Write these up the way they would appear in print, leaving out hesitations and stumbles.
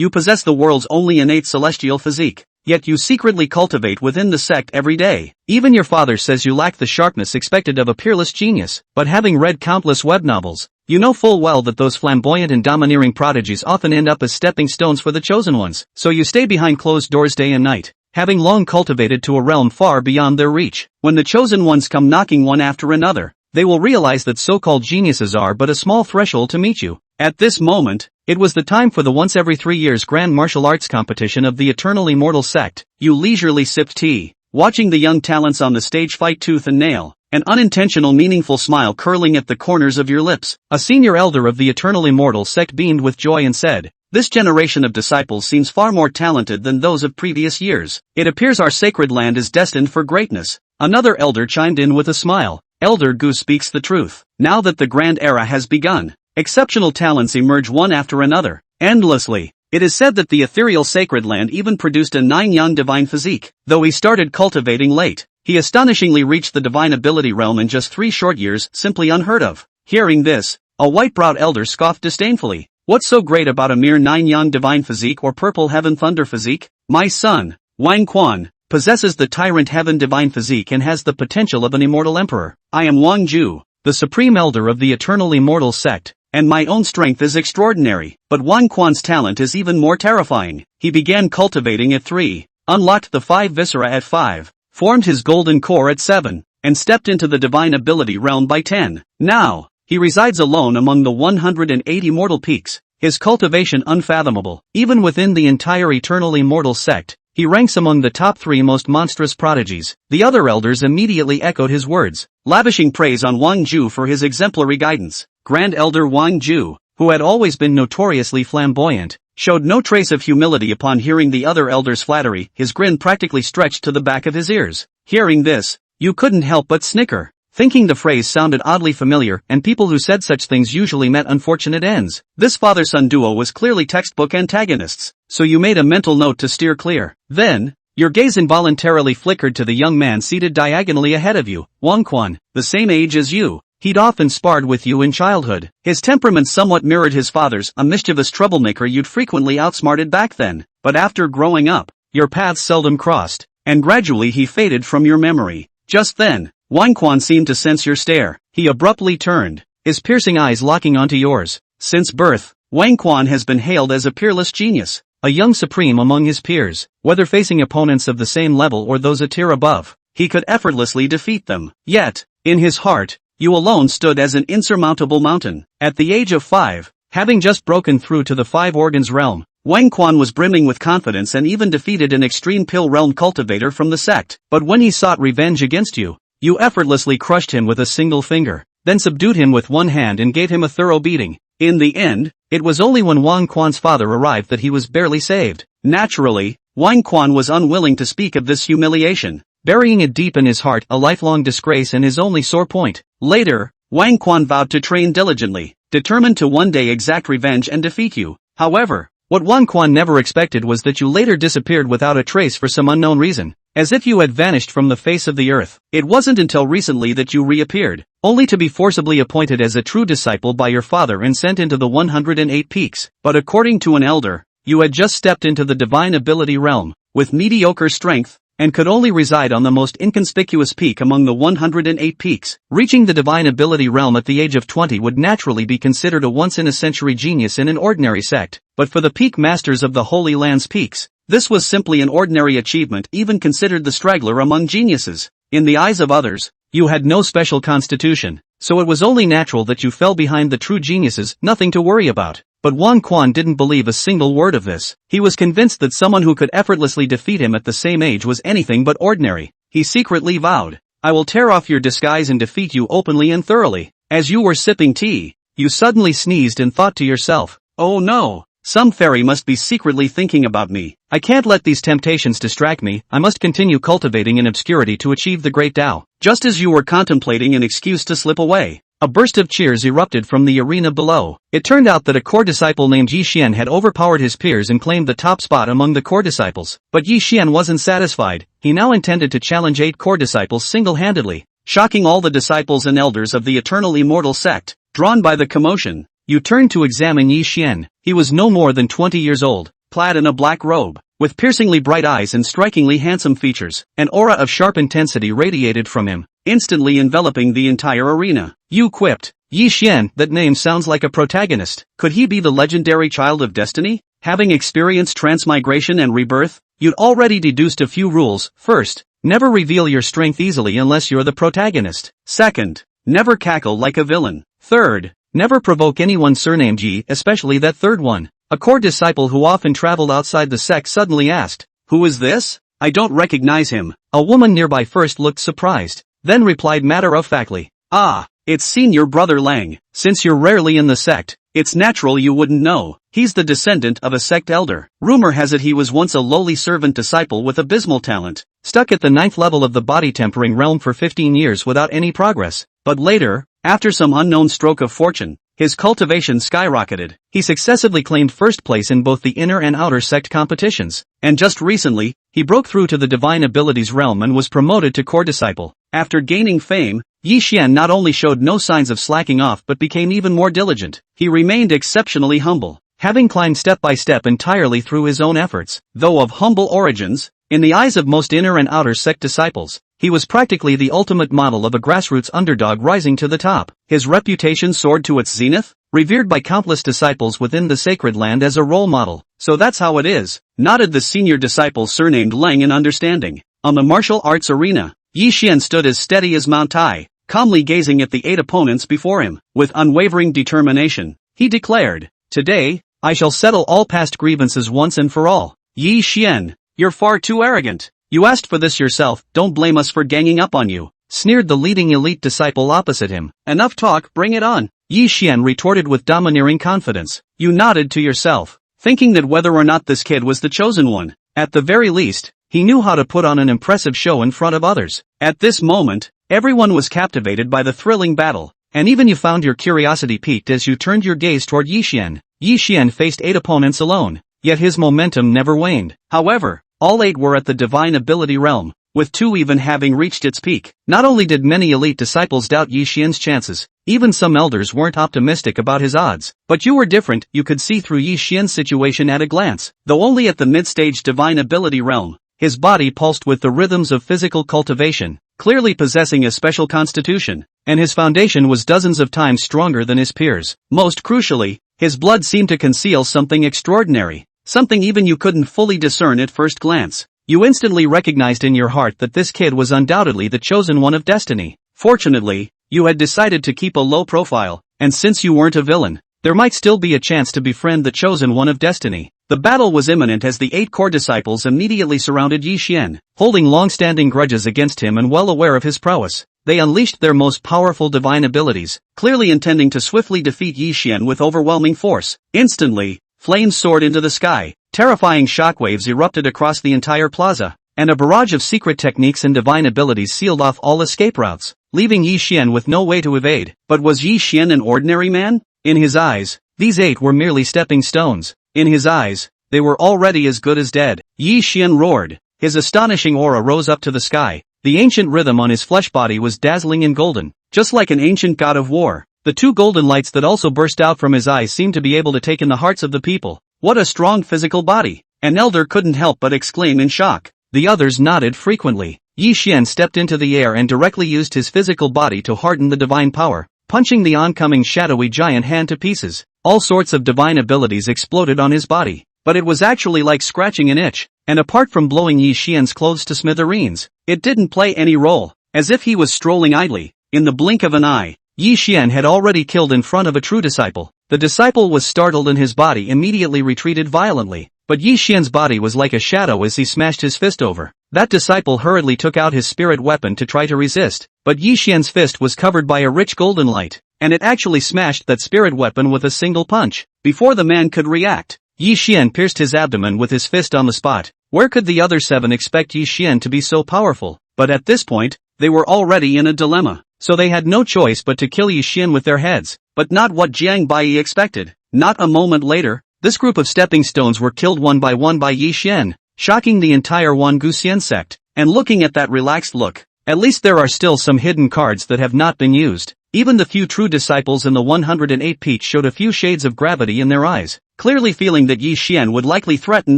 You possess the world's only innate celestial physique. Yet you secretly cultivate within the sect every day. Even your father says you lack the sharpness expected of a peerless genius, but having read countless web novels, you know full well that those flamboyant and domineering prodigies often end up as stepping stones for the chosen ones, so you stay behind closed doors day and night, having long cultivated to a realm far beyond their reach. When the chosen ones come knocking one after another, they will realize that so-called geniuses are but a small threshold to meet you. At this moment, it was the time for the once every 3 years grand martial arts competition of the eternal immortal sect. You leisurely sipped tea, watching the young talents on the stage fight tooth and nail, an unintentional meaningful smile curling at the corners of your lips. A senior elder of the eternal immortal sect beamed with joy and said, "This generation of disciples seems far more talented than those of previous years. It appears our sacred land is destined for greatness." Another elder chimed in with a smile. Elder Goose speaks the truth. Now that the grand era has begun, exceptional talents emerge one after another, endlessly. It is said that the ethereal sacred land even produced a 9-young divine physique. Though he started cultivating late, he astonishingly reached the divine ability realm in just 3 short years, simply unheard of. Hearing this, a white-browed elder scoffed disdainfully. What's so great about a mere 9-young divine physique or purple heaven thunder physique? My son, Wang Quan, possesses the tyrant heaven divine physique and has the potential of an immortal emperor. I am Wang Ju, the supreme elder of the eternal immortal sect, and my own strength is extraordinary. But Wang Quan's talent is even more terrifying. He began cultivating at 3, unlocked the 5 viscera at 5, formed his golden core at 7, and stepped into the divine ability realm by 10. Now, he resides alone among the 180 mortal peaks, his cultivation unfathomable. Even within the entire eternal immortal sect, he ranks among the top 3 most monstrous prodigies. The other elders immediately echoed his words, lavishing praise on Wang Ju for his exemplary guidance. Grand Elder Wang Ju, who had always been notoriously flamboyant, showed no trace of humility upon hearing the other elders' flattery. His grin practically stretched to the back of his ears. Hearing this, you couldn't help but snicker, thinking the phrase sounded oddly familiar, and people who said such things usually met unfortunate ends. This father-son duo was clearly textbook antagonists, so you made a mental note to steer clear. Then, your gaze involuntarily flickered to the young man seated diagonally ahead of you, Wang Quan, the same age as you. He'd often sparred with you in childhood. His temperament somewhat mirrored his father's, a mischievous troublemaker you'd frequently outsmarted back then. But after growing up, your paths seldom crossed, and gradually he faded from your memory. Just then, Wang Quan seemed to sense your stare. He abruptly turned, his piercing eyes locking onto yours. Since birth, Wang Quan has been hailed as a peerless genius, a young supreme among his peers. Whether facing opponents of the same level or those a tier above, he could effortlessly defeat them. Yet, in his heart, you alone stood as an insurmountable mountain. At the age of 5, having just broken through to the 5 organs realm, Wang Quan was brimming with confidence and even defeated an extreme pill realm cultivator from the sect. But when he sought revenge against you, you effortlessly crushed him with a single finger, then subdued him with one hand and gave him a thorough beating. In the end, it was only when Wang Quan's father arrived that he was barely saved. Naturally, Wang Quan was unwilling to speak of this humiliation, burying it deep in his heart, a lifelong disgrace and his only sore point. Later, Wang Quan vowed to train diligently, determined to one day exact revenge and defeat you. However, what Wang Quan never expected was that you later disappeared without a trace for some unknown reason, as if you had vanished from the face of the earth. It wasn't until recently that you reappeared, only to be forcibly appointed as a true disciple by your father and sent into the 108 peaks. But according to an elder, you had just stepped into the divine ability realm, with mediocre strength, and could only reside on the most inconspicuous peak among the 108 peaks. Reaching the divine ability realm at the age of 20 would naturally be considered a once-in-a-century genius in an ordinary sect, but for the peak masters of the Holy Land's peaks, this was simply an ordinary achievement, even considered the straggler among geniuses. In the eyes of others, you had no special constitution, so it was only natural that you fell behind the true geniuses. Nothing to worry about. But Wang Quan didn't believe a single word of this. He was convinced that someone who could effortlessly defeat him at the same age was anything but ordinary. He secretly vowed, "I will tear off your disguise and defeat you openly and thoroughly." As you were sipping tea, you suddenly sneezed and thought to yourself, "Oh no, some fairy must be secretly thinking about me. I can't let these temptations distract me. I must continue cultivating in obscurity to achieve the great Tao." Just as you were contemplating an excuse to slip away, a burst of cheers erupted from the arena below. It turned out that a core disciple named Yi Xian had overpowered his peers and claimed the top spot among the core disciples. But Yi Xian wasn't satisfied. He now intended to challenge 8 core disciples single-handedly, shocking all the disciples and elders of the eternal immortal sect. Drawn by the commotion, you turned to examine Yi Xian. He was no more than 20 years old, clad in a black robe, with piercingly bright eyes and strikingly handsome features. An aura of sharp intensity radiated from him, instantly enveloping the entire arena. Yu quipped, Yi Xian, that name sounds like a protagonist. Could he be the legendary child of destiny? Having experienced transmigration and rebirth, you'd already deduced a few rules. First, never reveal your strength easily unless you're the protagonist. Second, never cackle like a villain. Third, never provoke anyone surnamed Yi, especially that third one. A core disciple who often traveled outside the sect suddenly asked, "Who is this? I don't recognize him." A woman nearby first looked surprised, then replied matter-of-factly, "Ah, it's senior brother Lang. Since you're rarely in the sect, it's natural you wouldn't know. He's the descendant of a sect elder. Rumor has it he was once a lowly servant disciple with abysmal talent, stuck at the 9th level of the body tempering realm for 15 years without any progress. But later, after some unknown stroke of fortune, his cultivation skyrocketed. He successively claimed first place in both the inner and outer sect competitions, and just recently, he broke through to the divine abilities realm and was promoted to core disciple. After gaining fame, Yi Xian not only showed no signs of slacking off but became even more diligent. He remained exceptionally humble, having climbed step by step entirely through his own efforts. Though of humble origins, in the eyes of most inner and outer sect disciples, he was practically the ultimate model of a grassroots underdog rising to the top. His reputation soared to its zenith, revered by countless disciples within the sacred land as a role model. "So that's how it is," nodded the senior disciple surnamed Lang in understanding. On the martial arts arena, Yi Xian stood as steady as Mount Tai, calmly gazing at the 8 opponents before him. With unwavering determination, he declared, "Today, I shall settle all past grievances once and for all." "Yi Xian, you're far too arrogant. You asked for this yourself, don't blame us for ganging up on you," sneered the leading elite disciple opposite him. "Enough talk, bring it on," Yi Xian retorted with domineering confidence. "You nodded to yourself, thinking that whether or not this kid was the chosen one, at the very least, he knew how to put on an impressive show in front of others." At this moment, everyone was captivated by the thrilling battle, and even you found your curiosity piqued as you turned your gaze toward Yi Xian. Yi Xian faced 8 opponents alone, yet his momentum never waned. However, all 8 were at the divine ability realm, with 2 even having reached its peak. Not only did many elite disciples doubt Yi Xian's chances, even some elders weren't optimistic about his odds. But you were different. You could see through Yi Xian's situation at a glance. Though only at the mid-stage divine ability realm, his body pulsed with the rhythms of physical cultivation, clearly possessing a special constitution, and his foundation was dozens of times stronger than his peers. Most crucially, his blood seemed to conceal something extraordinary, something even you couldn't fully discern at first glance. You instantly recognized in your heart that this kid was undoubtedly the chosen one of destiny. Fortunately, you had decided to keep a low profile, and since you weren't a villain, there might still be a chance to befriend the chosen one of destiny. The battle was imminent as the 8 core disciples immediately surrounded Yi Xian, holding long-standing grudges against him and well aware of his prowess. They unleashed their most powerful divine abilities, clearly intending to swiftly defeat Yi Xian with overwhelming force. Instantly, flames soared into the sky, terrifying shockwaves erupted across the entire plaza, and a barrage of secret techniques and divine abilities sealed off all escape routes, leaving Yi Xian with no way to evade. But was Yi Xian an ordinary man? In his eyes, these 8 were merely stepping stones. In his eyes, they were already as good as dead. Yi Xian roared. His astonishing aura rose up to the sky. The ancient rhythm on his flesh body was dazzling and golden, just like an ancient god of war. The 2 golden lights that also burst out from his eyes seemed to be able to take in the hearts of the people. What a strong physical body! An elder couldn't help but exclaim in shock. The others nodded frequently. Yi Xian stepped into the air and directly used his physical body to harden the divine power, punching the oncoming shadowy giant hand to pieces. All sorts of divine abilities exploded on his body, but it was actually like scratching an itch, and apart from blowing Yi Xian's clothes to smithereens, it didn't play any role. As if he was strolling idly, in the blink of an eye, Yi Xian had already killed in front of a true disciple. The disciple was startled and his body immediately retreated violently, but Yi Xian's body was like a shadow as he smashed his fist over. That disciple hurriedly took out his spirit weapon to try to resist, but Yi Xian's fist was covered by a rich golden light, and it actually smashed that spirit weapon with a single punch. Before the man could react, Yi Xian pierced his abdomen with his fist on the spot. Where could the other 7 expect Yi Xian to be so powerful? But at this point, they were already in a dilemma, so they had no choice but to kill Yi Xian with their heads. But not what Jiang Bai expected. Not a moment later, this group of stepping stones were killed one by Yi Xian, shocking the entire Wan Guxian sect. And looking at that relaxed look, at least there are still some hidden cards that have not been used. Even the few true disciples in the 108 peaks showed a few shades of gravity in their eyes, clearly feeling that Yi Xian would likely threaten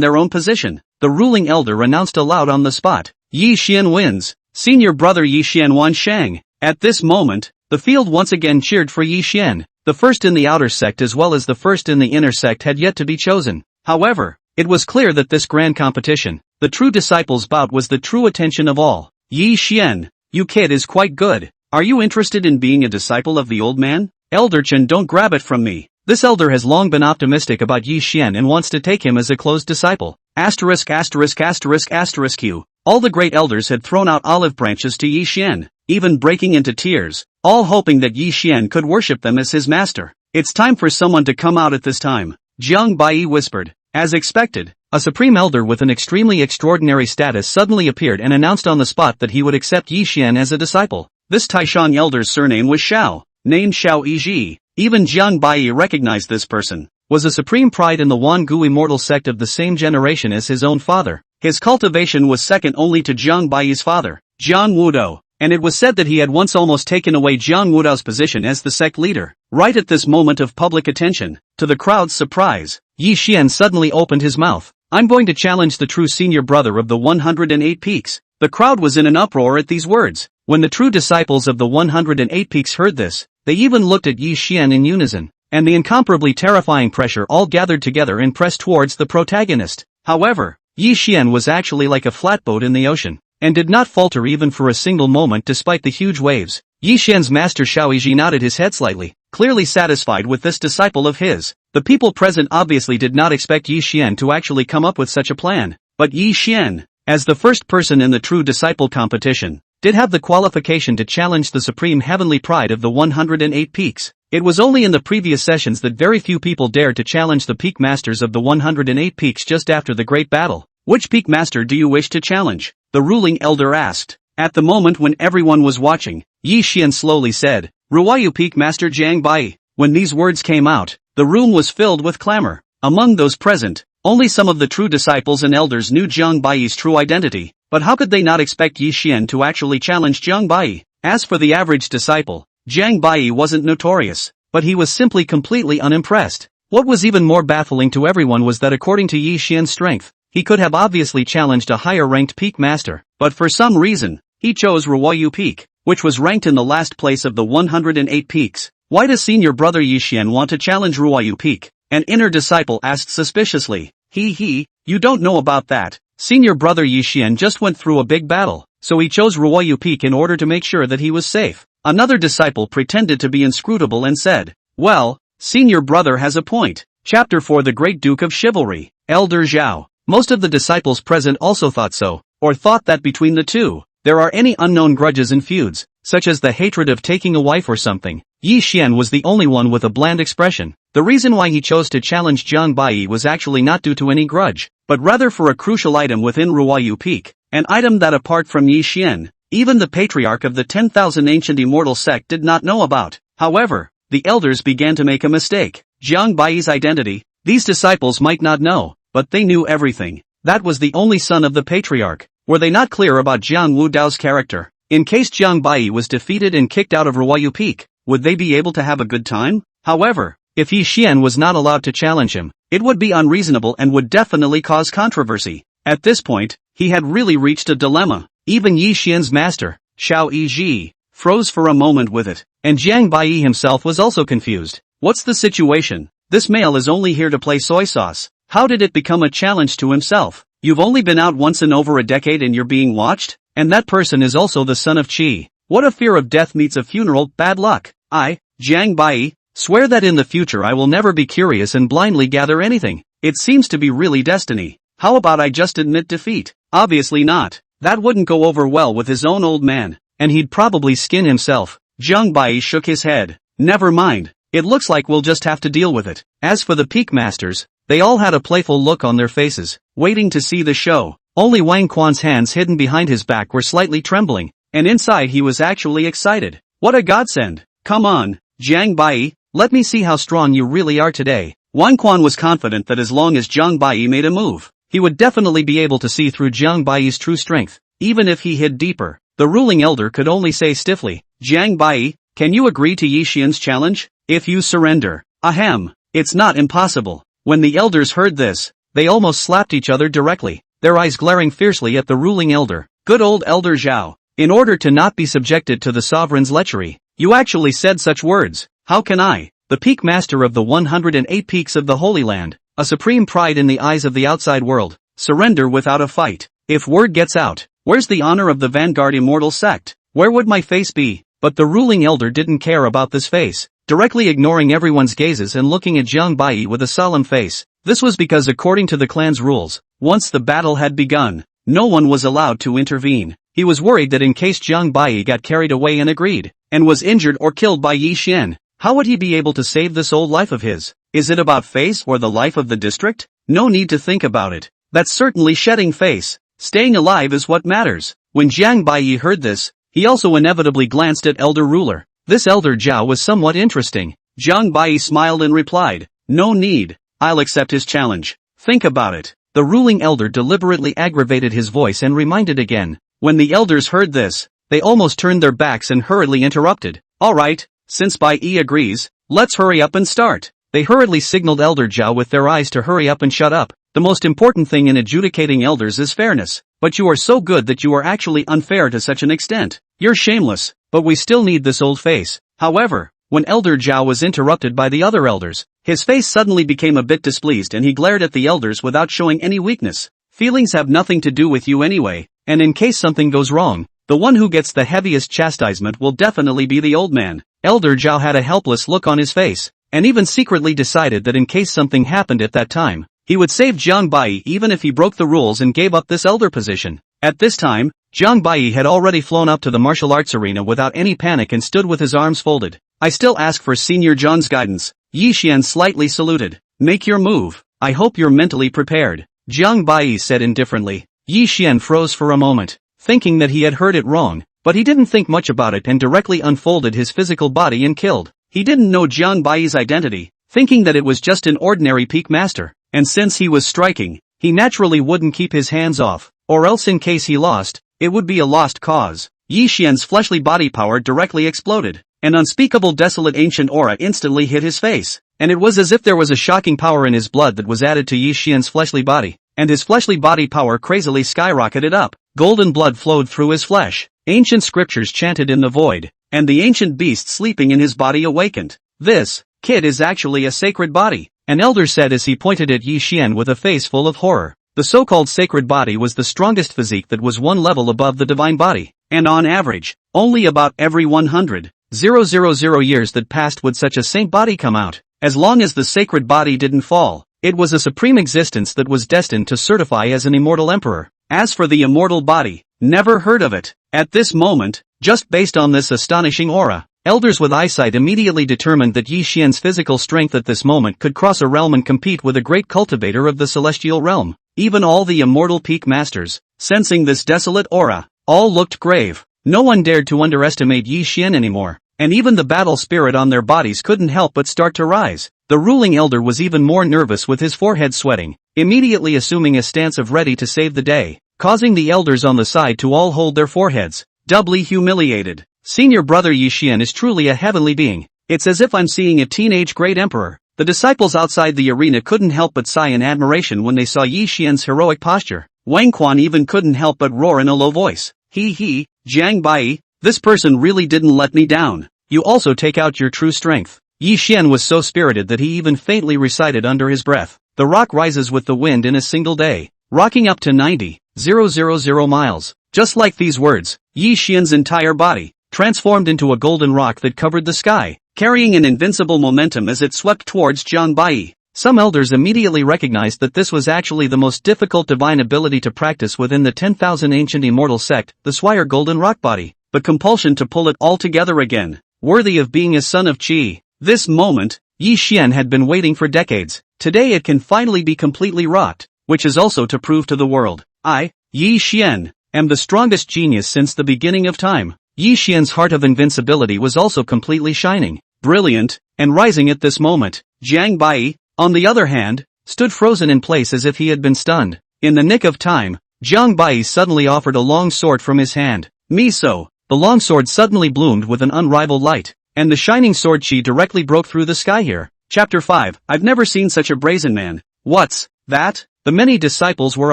their own position. The ruling elder announced aloud on the spot, "Yi Xian wins. Senior brother Yi Xian Wan Shang." At this moment, the field once again cheered for Yi Xian. The first in the outer sect as well as the first in the inner sect had yet to be chosen. However, it was clear that this grand competition, the true disciples bout, was the true attention of all. "Yi Xian, you kid is quite good. Are you interested in being a disciple of the old man? Elder Chen, don't grab it from me." This elder has long been optimistic about Yi Xian and wants to take him as a close disciple. Q. All the great elders had thrown out olive branches to Yi Xian, even breaking into tears, all hoping that Yi Xian could worship them as his master. "It's time for someone to come out at this time," Jiang Bai whispered. As expected, a supreme elder with an extremely extraordinary status suddenly appeared and announced on the spot that he would accept Yi Xian as a disciple. This Taishan elder's surname was Shao, named Shao Yiji. Even Jiang Bai recognized this person, was a supreme pride in the Wan Gu immortal sect of the same generation as his own father. His cultivation was second only to Jiang Bai's father, Jiang Wudou, and it was said that he had once almost taken away Jiang Wudou's position as the sect leader. Right at this moment of public attention, to the crowd's surprise, Yi Xian suddenly opened his mouth. "I'm going to challenge the true senior brother of the 108 peaks." The crowd was in an uproar at these words. When the true disciples of the 108 peaks heard this, they even looked at Yi Xian in unison, and the incomparably terrifying pressure all gathered together and pressed towards the protagonist. However, Yi Xian was actually like a flatboat in the ocean, and did not falter even for a single moment despite the huge waves. Yi Xian's master Shaoiji nodded his head slightly, clearly satisfied with this disciple of his. The people present obviously did not expect Yi Xian to actually come up with such a plan, but Yi Xian, as the first person in the true disciple competition, did have the qualification to challenge the supreme heavenly pride of the 108 peaks. It was only in the previous sessions that very few people dared to challenge the peak masters of the 108 peaks just after the great battle. "Which peak master do you wish to challenge?" the ruling elder asked. At the moment when everyone was watching, Yi Xian slowly said, "Ruwayu peak master Jiang Bai." When these words came out, the room was filled with clamor. Among those present, only some of the true disciples and elders knew Jiang Bai's true identity, but how could they not expect Yi Xian to actually challenge Jiang Bai? As for the average disciple, Jiang Bai wasn't notorious, but he was simply completely unimpressed. What was even more baffling to everyone was that according to Yi Xian's strength, he could have obviously challenged a higher-ranked peak master, but for some reason, he chose Ruwayu Peak, which was ranked in the last place of the 108 peaks. "Why does senior brother Yi Xian want to challenge Ruwayu Peak?" an inner disciple asked suspiciously. You don't know about that. Senior brother Yi Xian just went through a big battle, so he chose Ruwayu Peak in order to make sure that he was safe." Another disciple pretended to be inscrutable and said, "Well, senior brother has a point." Chapter 4 The Great Duke of Chivalry, Elder Zhao. Most of the disciples present also thought so, or thought that between the two, there are any unknown grudges and feuds, such as the hatred of taking a wife or something. Yi Xian was the only one with a bland expression. The reason why he chose to challenge Jiang Bai was actually not due to any grudge, but rather for a crucial item within Ruwayu Peak, an item that apart from Yi Xian, even the patriarch of the 10,000 ancient immortal sect did not know about. However, the elders began to make a mistake. Jiang Bai's identity, these disciples might not know, but they knew everything. That was the only son of the patriarch. Were they not clear about Jiang Wudao's character? In case Jiang Bai was defeated and kicked out of Ruwayu Peak, would they be able to have a good time? However, if Yi Xian was not allowed to challenge him, it would be unreasonable and would definitely cause controversy. At this point, he had really reached a dilemma. Even Yi Xian's master, Shao Yiji, froze for a moment with it, and Jiang Bai himself was also confused. What's the situation? This male is only here to play soy sauce. How did it become a challenge to himself? You've only been out once in over a decade and you're being watched? And that person is also the son of Qi. What a fear of death meets a funeral, bad luck. I, Jiang Bai, swear that in the future I will never be curious and blindly gather anything. It seems to be really destiny. How about I just admit defeat? Obviously not. That wouldn't go over well with his own old man, and he'd probably skin himself. Jiang Bai shook his head. Never mind. It looks like we'll just have to deal with it. As for the peak masters, they all had a playful look on their faces, waiting to see the show. Only Wang Quan's hands hidden behind his back were slightly trembling, and inside he was actually excited. What a godsend. Come on, Jiang Bai, let me see how strong you really are today. Wang Quan was confident that as long as Jiang Bai made a move, he would definitely be able to see through Jiang Bai's true strength, even if he hid deeper. The ruling elder could only say stiffly, Jiang Bai, Can you agree to Yi Xian's challenge? If you surrender. Ahem. It's not impossible. When the elders heard this, they almost slapped each other directly, their eyes glaring fiercely at the ruling elder. Good old Elder Zhao. In order to not be subjected to the sovereign's lechery, you actually said such words. How can I, the peak master of the 108 peaks of the Holy Land, a supreme pride in the eyes of the outside world, surrender without a fight? If word gets out, where's the honor of the Vanguard Immortal Sect? Where would my face be? But the ruling elder didn't care about this face, directly ignoring everyone's gazes and looking at Jiang Bai with a solemn face. This was because according to the clan's rules, once the battle had begun, no one was allowed to intervene. He was worried that in case Jiang Bai got carried away and agreed, and was injured or killed by Yi Xian, how would he be able to save this old life of his? Is it about face or the life of the district? No need to think about it. That's certainly shedding face. Staying alive is what matters. When Jiang Bai heard this, he also inevitably glanced at Elder Ruler. This Elder Zhao was somewhat interesting. Jiang Bai smiled and replied, no need. I'll accept his challenge. Think about it. The ruling elder deliberately aggravated his voice and reminded again. When the elders heard this, they almost turned their backs and hurriedly interrupted. Alright, since Bai Yi agrees, let's hurry up and start. They hurriedly signaled Elder Zhao with their eyes to hurry up and shut up. The most important thing in adjudicating elders is fairness. But you are so good that you are actually unfair to such an extent. You're shameless, but we still need this old face. However, when Elder Zhao was interrupted by the other elders, his face suddenly became a bit displeased and he glared at the elders without showing any weakness. Feelings have nothing to do with you anyway, and in case something goes wrong, the one who gets the heaviest chastisement will definitely be the old man. Elder Zhao had a helpless look on his face, and even secretly decided that in case something happened at that time, he would save Jiang Bai even if he broke the rules and gave up this elder position. At this time, Jiang Bai had already flown up to the martial arts arena without any panic and stood with his arms folded. I still ask for Senior John's guidance. Yi Xian slightly saluted. Make your move. I hope you're mentally prepared. Jiang Bai said indifferently. Yi Xian froze for a moment, thinking that he had heard it wrong, but he didn't think much about it and directly unfolded his physical body and killed. He didn't know Jiang Bai's identity, thinking that it was just an ordinary peak master, and since he was striking, he naturally wouldn't keep his hands off, or else in case he lost, it would be a lost cause. Yi Xian's fleshly body power directly exploded. An unspeakable desolate ancient aura instantly hit his face, and it was as if there was a shocking power in his blood that was added to Yi Xian's fleshly body, and his fleshly body power crazily skyrocketed up. Golden blood flowed through his flesh, ancient scriptures chanted in the void, and the ancient beast sleeping in his body awakened. This kid is actually a sacred body, an elder said as he pointed at Yi Xian with a face full of horror. The so-called sacred body was the strongest physique that was one level above the divine body, and on average, only about every 100,000 years that passed would such a saint body come out. As long as the sacred body didn't fall, it was a supreme existence that was destined to certify as an immortal emperor. As for the immortal body, never heard of it. At this moment, just based on this astonishing aura, elders with eyesight immediately determined that Yi Xian's physical strength at this moment could cross a realm and compete with a great cultivator of the celestial realm. Even all the immortal peak masters, sensing this desolate aura, all looked grave. No one dared to underestimate Yi Xian anymore, and even the battle spirit on their bodies couldn't help but start to rise. The ruling elder was even more nervous with his forehead sweating, immediately assuming a stance of ready to save the day, causing the elders on the side to all hold their foreheads, doubly humiliated. Senior brother Yi Xian is truly a heavenly being. It's as if I'm seeing a teenage great emperor. The disciples outside the arena couldn't help but sigh in admiration when they saw Yi Xian's heroic posture. Wang Quan even couldn't help but roar in a low voice. He, Jiang Bai, this person really didn't let me down. You also take out your true strength. Yi Xian was so spirited that he even faintly recited under his breath. The rock rises with the wind in a single day, rocking up to 90,000 miles. Just like these words, Yi Xian's entire body transformed into a golden rock that covered the sky, carrying an invincible momentum as it swept towards Jiang Bai. Some elders immediately recognized that this was actually the most difficult divine ability to practice within the 10,000 ancient immortal sect, the Swire Golden Rock Body, but compulsion to pull it all together again, worthy of being a son of Qi. This moment, Yi Xian had been waiting for decades. Today it can finally be completely wrought, which is also to prove to the world, I, Yi Xian, am the strongest genius since the beginning of time. Yi Xian's heart of invincibility was also completely shining, brilliant, and rising at this moment. Jiang Bai, on the other hand, stood frozen in place as if he had been stunned. In the nick of time, Jiang Bai suddenly offered a long sword from his hand. Miso, the long sword suddenly bloomed with an unrivaled light. and the shining sword chi directly broke through the sky here. Chapter 5. I've never seen such a brazen man. What's that? The many disciples were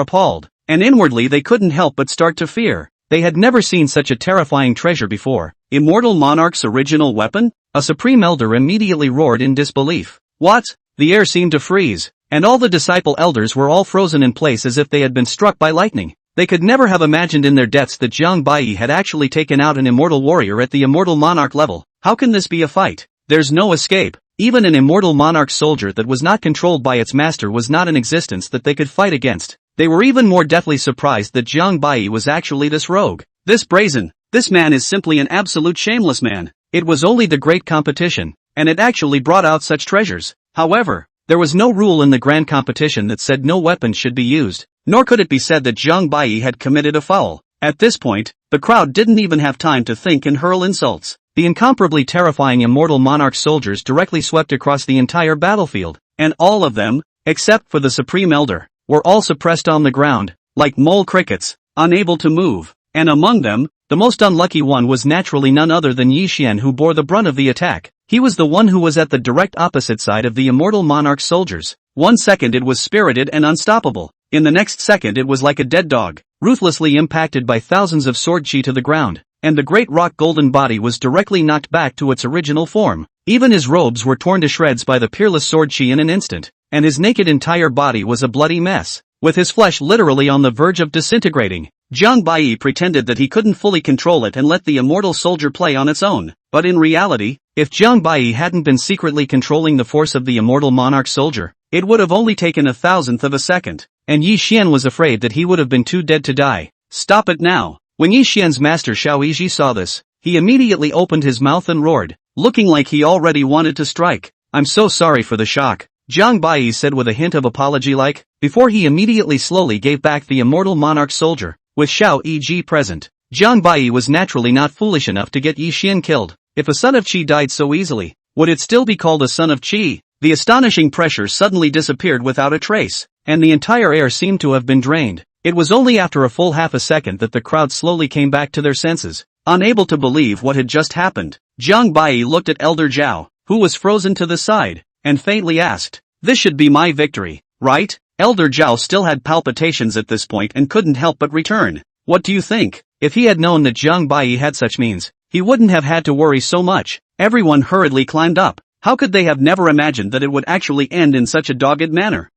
appalled, and inwardly they couldn't help but start to fear. They had never seen such a terrifying treasure before. Immortal Monarch's original weapon? A supreme elder immediately roared in disbelief. What? The air seemed to freeze, and all the disciple elders were all frozen in place as if they had been struck by lightning. They could never have imagined in their depths that Jiang Bai had actually taken out an immortal warrior at the immortal monarch level. How can this be a fight? There's no escape. Even an immortal monarch soldier that was not controlled by its master was not in existence that they could fight against. They were even more deathly surprised that Jiang Bai was actually this rogue. This man is simply an absolute shameless man. It was only the great competition, and it actually brought out such treasures. However, there was no rule in the grand competition that said no weapons should be used, nor could it be said that Jiang Bai had committed a foul. At this point, the crowd didn't even have time to think and hurl insults. The incomparably terrifying immortal monarch soldiers directly swept across the entire battlefield, and all of them, except for the supreme elder, were all suppressed on the ground, like mole crickets, unable to move. And among them, the most unlucky one was naturally none other than Yi Xian, who bore the brunt of the attack. He was the one who was at the direct opposite side of the immortal monarch soldiers. 1 second it was spirited and unstoppable. In the next second it was like a dead dog, ruthlessly impacted by thousands of sword chi to the ground, and the great rock golden body was directly knocked back to its original form. Even his robes were torn to shreds by the peerless sword chi in an instant, and his naked entire body was a bloody mess, with his flesh literally on the verge of disintegrating. Jiang Bai pretended that he couldn't fully control it and let the immortal soldier play on its own, but in reality, if Jiang Bai hadn't been secretly controlling the force of the immortal monarch soldier, it would have only taken a thousandth of a second, and Yi Xian was afraid that he would have been too dead to die. Stop it now! When Yi Xian's master Xiao Yiji saw this, he immediately opened his mouth and roared, looking like he already wanted to strike. I'm so sorry for the shock, Jiang Bai said with a hint of apology before he immediately slowly gave back the immortal monarch soldier. With Xiao Yiji present, Jiang Bai was naturally not foolish enough to get Yi Xian killed. If a son of Qi died so easily, would it still be called a son of Qi? The astonishing pressure suddenly disappeared without a trace, and the entire air seemed to have been drained. It was only after a full half a second that the crowd slowly came back to their senses. Unable to believe what had just happened, Jiang Bai looked at Elder Zhao, who was frozen to the side, and faintly asked, "This should be my victory, right?" Elder Zhao still had palpitations at this point and couldn't help but return. What do you think? If he had known that Jiang Bai had such means, he wouldn't have had to worry so much. Everyone hurriedly climbed up. How could they have never imagined that it would actually end in such a dogged manner?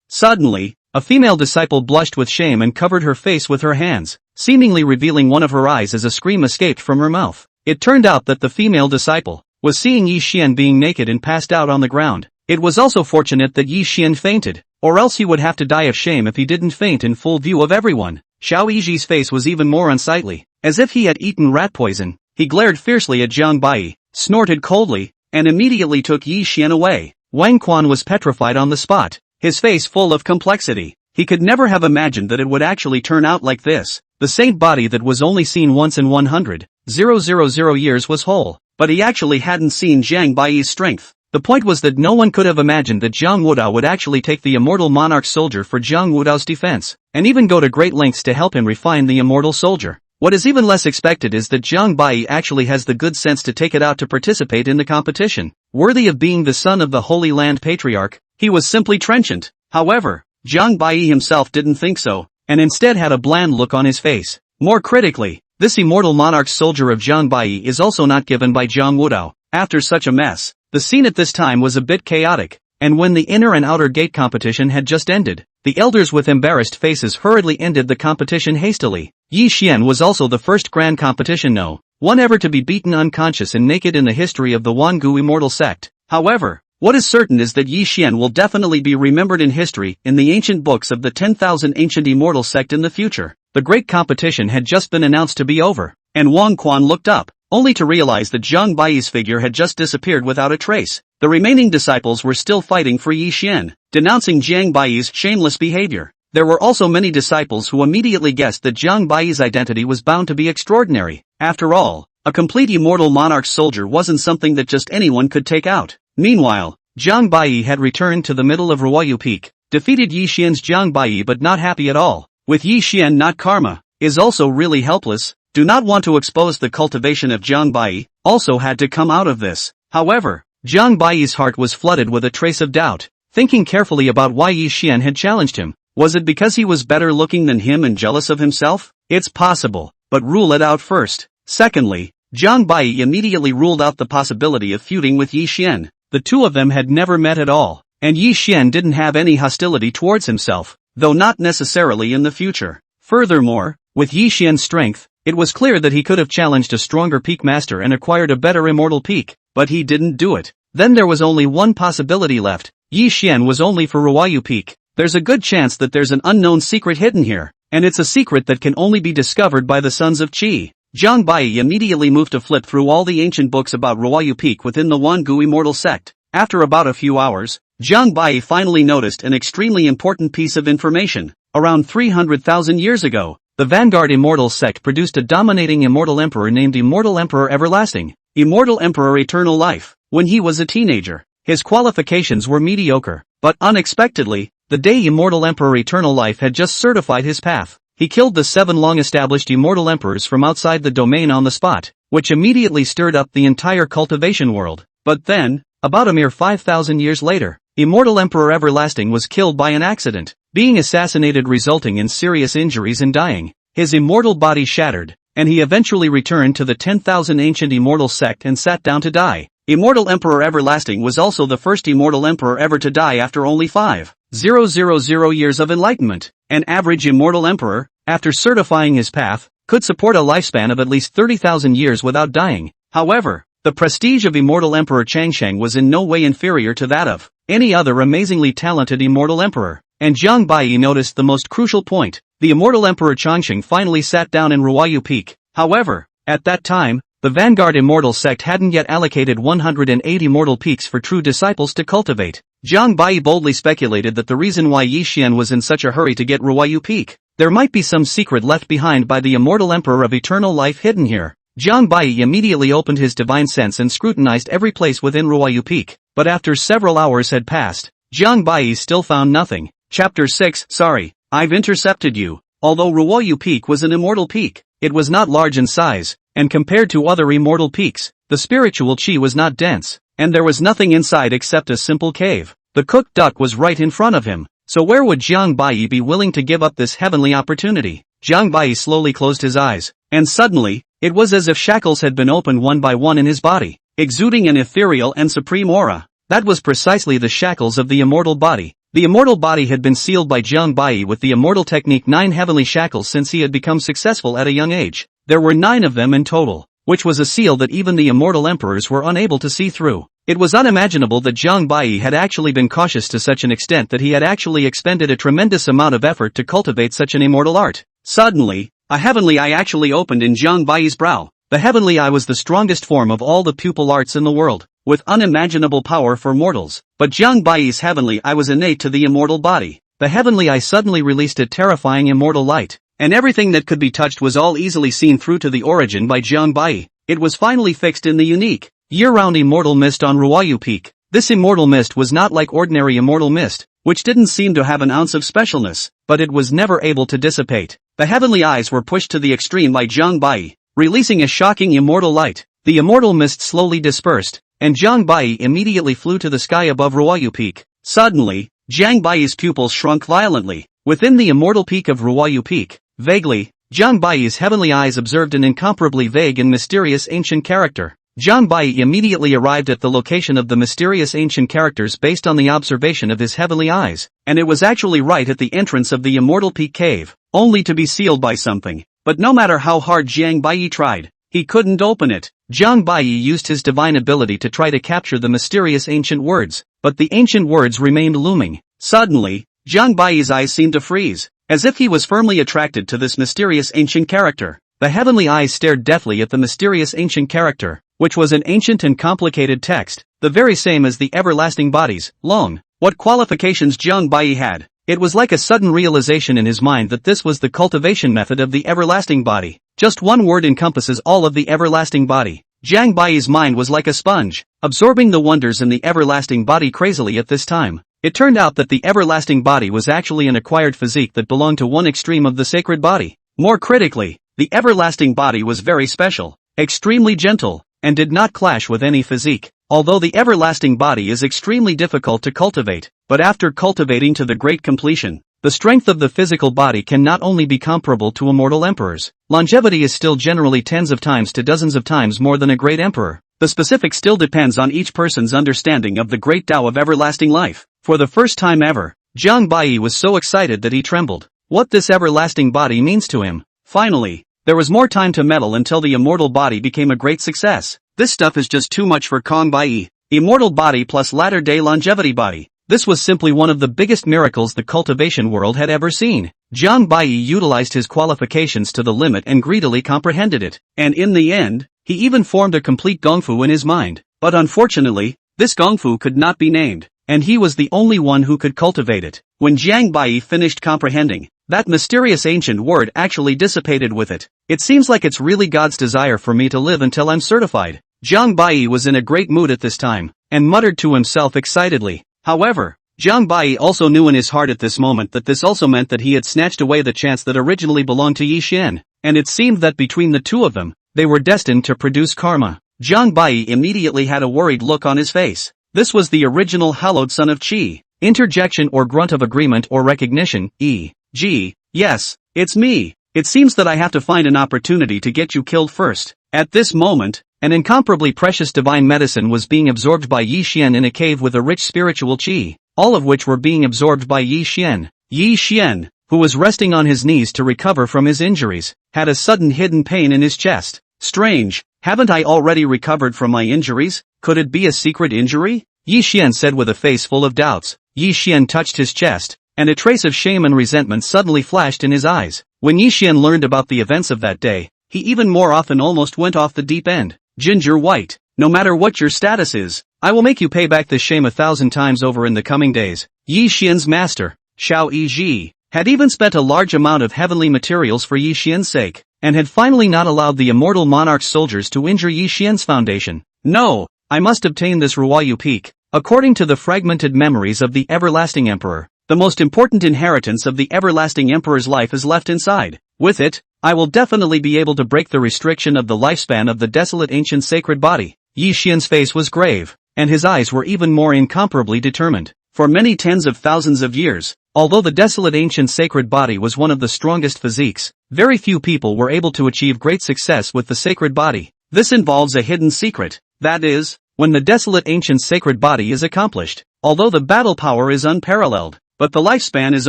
Suddenly, a female disciple blushed with shame and covered her face with her hands, seemingly revealing one of her eyes as a scream escaped from her mouth. It turned out that the female disciple was seeing Yi Xian being naked and passed out on the ground. It was also fortunate that Yi Xian fainted, or else he would have to die of shame if he didn't faint in full view of everyone. Xiao Yiji's face was even more unsightly, as if he had eaten rat poison. He glared fiercely at Jiang Bai, snorted coldly, and immediately took Yi Xian away. Wang Quan was petrified on the spot, his face full of complexity. He could never have imagined that it would actually turn out like this. The saint body that was only seen once in 100,000 years was whole, but he actually hadn't seen Jiang Bai's strength. The point was that no one could have imagined that Jiang Wudao would actually take the immortal monarch soldier for Jiang Wudao's defense, and even go to great lengths to help him refine the immortal soldier. What is even less expected is that Jiang Bai actually has the good sense to take it out to participate in the competition. Worthy of being the son of the Holy Land Patriarch, he was simply trenchant. However, Jiang Bai himself didn't think so, and instead had a bland look on his face. More critically, this immortal monarch soldier of Jiang Bai is also not given by Jiang Wudao. After such a mess, the scene at this time was a bit chaotic, and when the inner and outer gate competition had just ended, the elders with embarrassed faces hurriedly ended the competition hastily. Yi Xian was also the first grand competition one ever to be beaten unconscious and naked in the history of the Wangu immortal sect. However, what is certain is that Yi Xian will definitely be remembered in history in the ancient books of the 10,000 ancient immortal sect in the future. The great competition had just been announced to be over, and Wang Quan looked up, only to realize that Jiang Bai's figure had just disappeared without a trace. The remaining disciples were still fighting for Yi Xian, denouncing Jiang Bai's shameless behavior. There were also many disciples who immediately guessed that Jiang Bai's identity was bound to be extraordinary. After all, a complete immortal monarch soldier wasn't something that just anyone could take out. Meanwhile, Jiang Bai had returned to the middle of Ruoyu Peak, defeated Yi Xian's Jiang Bai but not happy at all. With Yi Xian not karma, is also really helpless. do not want to expose the cultivation of Jiang Bai, also had to come out of this. However, Jiang Bai's heart was flooded with a trace of doubt, thinking carefully about why Yi Xian had challenged him. Was it because he was better looking than him and jealous of himself? It's possible, but rule it out first. Secondly, Jiang Bai immediately ruled out the possibility of feuding with Yi Xian. The two of them had never met at all, and Yi Xian didn't have any hostility towards himself, though not necessarily in the future. Furthermore, with Yi Xian's strength, it was clear that he could have challenged a stronger peak master and acquired a better immortal peak, but he didn't do it. Then there was only one possibility left. Yi Xian was only for Ruoyu Peak. There's a good chance that there's an unknown secret hidden here, and it's a secret that can only be discovered by the Sons of Qi. Jiang Bai immediately moved to flip through all the ancient books about Ruoyu Peak within the Wangu immortal sect. After about a few hours, Jiang Bai finally noticed an extremely important piece of information. Around 300,000 years ago, the Vanguard Immortal sect produced a dominating immortal emperor named Immortal Emperor Everlasting, Immortal Emperor Eternal Life. When he was a teenager, his qualifications were mediocre, but unexpectedly, the day Immortal Emperor Eternal Life had just certified his path, he killed the 7 long-established immortal emperors from outside the domain on the spot, which immediately stirred up the entire cultivation world. But then, about a mere 5,000 years later, Immortal Emperor Everlasting was killed by an accident, being assassinated resulting in serious injuries and dying. His immortal body shattered, and he eventually returned to the 10,000 ancient immortal sect and sat down to die. Immortal Emperor Everlasting was also the first immortal emperor ever to die after only 5,000 years of enlightenment. An average immortal emperor, after certifying his path, could support a lifespan of at least 30,000 years without dying. However, the prestige of Immortal Emperor Changsheng was in no way inferior to that of any other amazingly talented immortal emperor. And Jiang Bai noticed the most crucial point. The Immortal Emperor Changsheng finally sat down in Ruoyu Peak. However, at that time, the Vanguard Immortal sect hadn't yet allocated 108 immortal peaks for true disciples to cultivate. Jiang Bai boldly speculated that the reason why Yi Xian was in such a hurry to get Ruoyu Peak, there might be some secret left behind by the Immortal Emperor of Eternal Life hidden here. Jiang Bai immediately opened his divine sense and scrutinized every place within Ruoyu Peak, but after several hours had passed, Jiang Bai still found nothing. Chapter 6. Sorry, I've intercepted you. Although Ruoyu Peak was an immortal peak, it was not large in size, and compared to other immortal peaks, the spiritual qi was not dense, and there was nothing inside except a simple cave. The cooked duck was right in front of him, so where would Jiang Bai be willing to give up this heavenly opportunity? Jiang Bai slowly closed his eyes, and suddenly, it was as if shackles had been opened one by one in his body, exuding an ethereal and supreme aura. That was precisely the shackles of the immortal body. The immortal body had been sealed by Jiang Bai with the immortal technique 9 heavenly shackles since he had become successful at a young age. There were 9 of them in total, which was a seal that even the immortal emperors were unable to see through. It was unimaginable that Jiang Bai had actually been cautious to such an extent that he had actually expended a tremendous amount of effort to cultivate such an immortal art. Suddenly, a heavenly eye actually opened in Jiang Bai's brow. The heavenly eye was the strongest form of all the pupil arts in the world, with unimaginable power for mortals, but Jiang Bai's heavenly eye was innate to the immortal body. The heavenly eye suddenly released a terrifying immortal light, and everything that could be touched was all easily seen through to the origin by Jiang Bai. It was finally fixed in the unique, year-round immortal mist on Ruoyu Peak. This immortal mist was not like ordinary immortal mist, which didn't seem to have an ounce of specialness, but it was never able to dissipate. The heavenly eyes were pushed to the extreme by Jiang Bai, releasing a shocking immortal light. The immortal mist slowly dispersed, and Jiang Bai immediately flew to the sky above Ruoyu Peak. Suddenly, Jiang Bai's pupils shrunk violently. Within the immortal peak of Ruoyu Peak, vaguely, Jiang Bai's heavenly eyes observed an incomparably vague and mysterious ancient character. Jiang Bai immediately arrived at the location of the mysterious ancient characters based on the observation of his heavenly eyes, and it was actually right at the entrance of the immortal peak cave, only to be sealed by something. But no matter how hard Jiang Bai tried, he couldn't open it. Jiang Bai used his divine ability to try to capture the mysterious ancient words, but the ancient words remained looming. Suddenly, Jiang Bai's eyes seemed to freeze, as if he was firmly attracted to this mysterious ancient character. The heavenly eyes stared deathly at the mysterious ancient character, which was an ancient and complicated text, the very same as the everlasting bodies, long. What qualifications Jiang Bai had! It was like a sudden realization in his mind that this was the cultivation method of the everlasting body. Just one word encompasses all of the everlasting body. Jiang Bai's mind was like a sponge, absorbing the wonders in the everlasting body crazily at this time. It turned out that the everlasting body was actually an acquired physique that belonged to one extreme of the sacred body. More critically, the everlasting body was very special, extremely gentle, and did not clash with any physique. Although the everlasting body is extremely difficult to cultivate, but after cultivating to the great completion, the strength of the physical body can not only be comparable to a mortal emperor's, longevity is still generally tens of times to dozens of times more than a great emperor. The specific still depends on each person's understanding of the great Tao of everlasting life. For the first time ever, Jiang Bai was so excited that he trembled. What this everlasting body means to him. Finally, there was more time to meddle until the immortal body became a great success. This stuff is just too much for Kong Bai. Immortal body plus latter-day longevity body. This was simply one of the biggest miracles the cultivation world had ever seen. Jiang Bai utilized his qualifications to the limit and greedily comprehended it. And in the end, he even formed a complete gongfu in his mind. But unfortunately, this gongfu could not be named, and he was the only one who could cultivate it. When Jiang Bai finished comprehending, that mysterious ancient word actually dissipated with it. It seems like it's really God's desire for me to live until I'm certified. Jiang Bai was in a great mood at this time, and muttered to himself excitedly. However, Jiang Bai also knew in his heart at this moment that this also meant that he had snatched away the chance that originally belonged to Yi Xian, and it seemed that between the two of them, they were destined to produce karma. Jiang Bai immediately had a worried look on his face. This was the original hallowed son of Qi. Interjection or grunt of agreement or recognition, e.g., yes, it's me. It seems that I have to find an opportunity to get you killed first. At this moment, an incomparably precious divine medicine was being absorbed by Yi Xian in a cave with a rich spiritual qi, all of which were being absorbed by Yi Xian. Yi Xian, who was resting on his knees to recover from his injuries, had a sudden hidden pain in his chest. Strange, haven't I already recovered from my injuries? Could it be a secret injury? Yi Xian said with a face full of doubts. Yi Xian touched his chest, and a trace of shame and resentment suddenly flashed in his eyes. When Yi Xian learned about the events of that day, he even more often almost went off the deep end. Ginger White, no matter what your status is, I will make you pay back this shame 1,000 times over in the coming days. Yi Xian's master, Xiao Yizhi, had even spent a large amount of heavenly materials for Yi Xian's sake, and had finally not allowed the immortal monarch's soldiers to injure Yi Xian's foundation. No, I must obtain this Ruoyu Peak. According to the fragmented memories of the everlasting emperor, the most important inheritance of the everlasting emperor's life is left inside. With it, I will definitely be able to break the restriction of the lifespan of the desolate ancient sacred body. Yi Xian's face was grave, and his eyes were even more incomparably determined. For many tens of thousands of years, although the desolate ancient sacred body was one of the strongest physiques, very few people were able to achieve great success with the sacred body. This involves a hidden secret, that is, when the desolate ancient sacred body is accomplished, although the battle power is unparalleled, but the lifespan is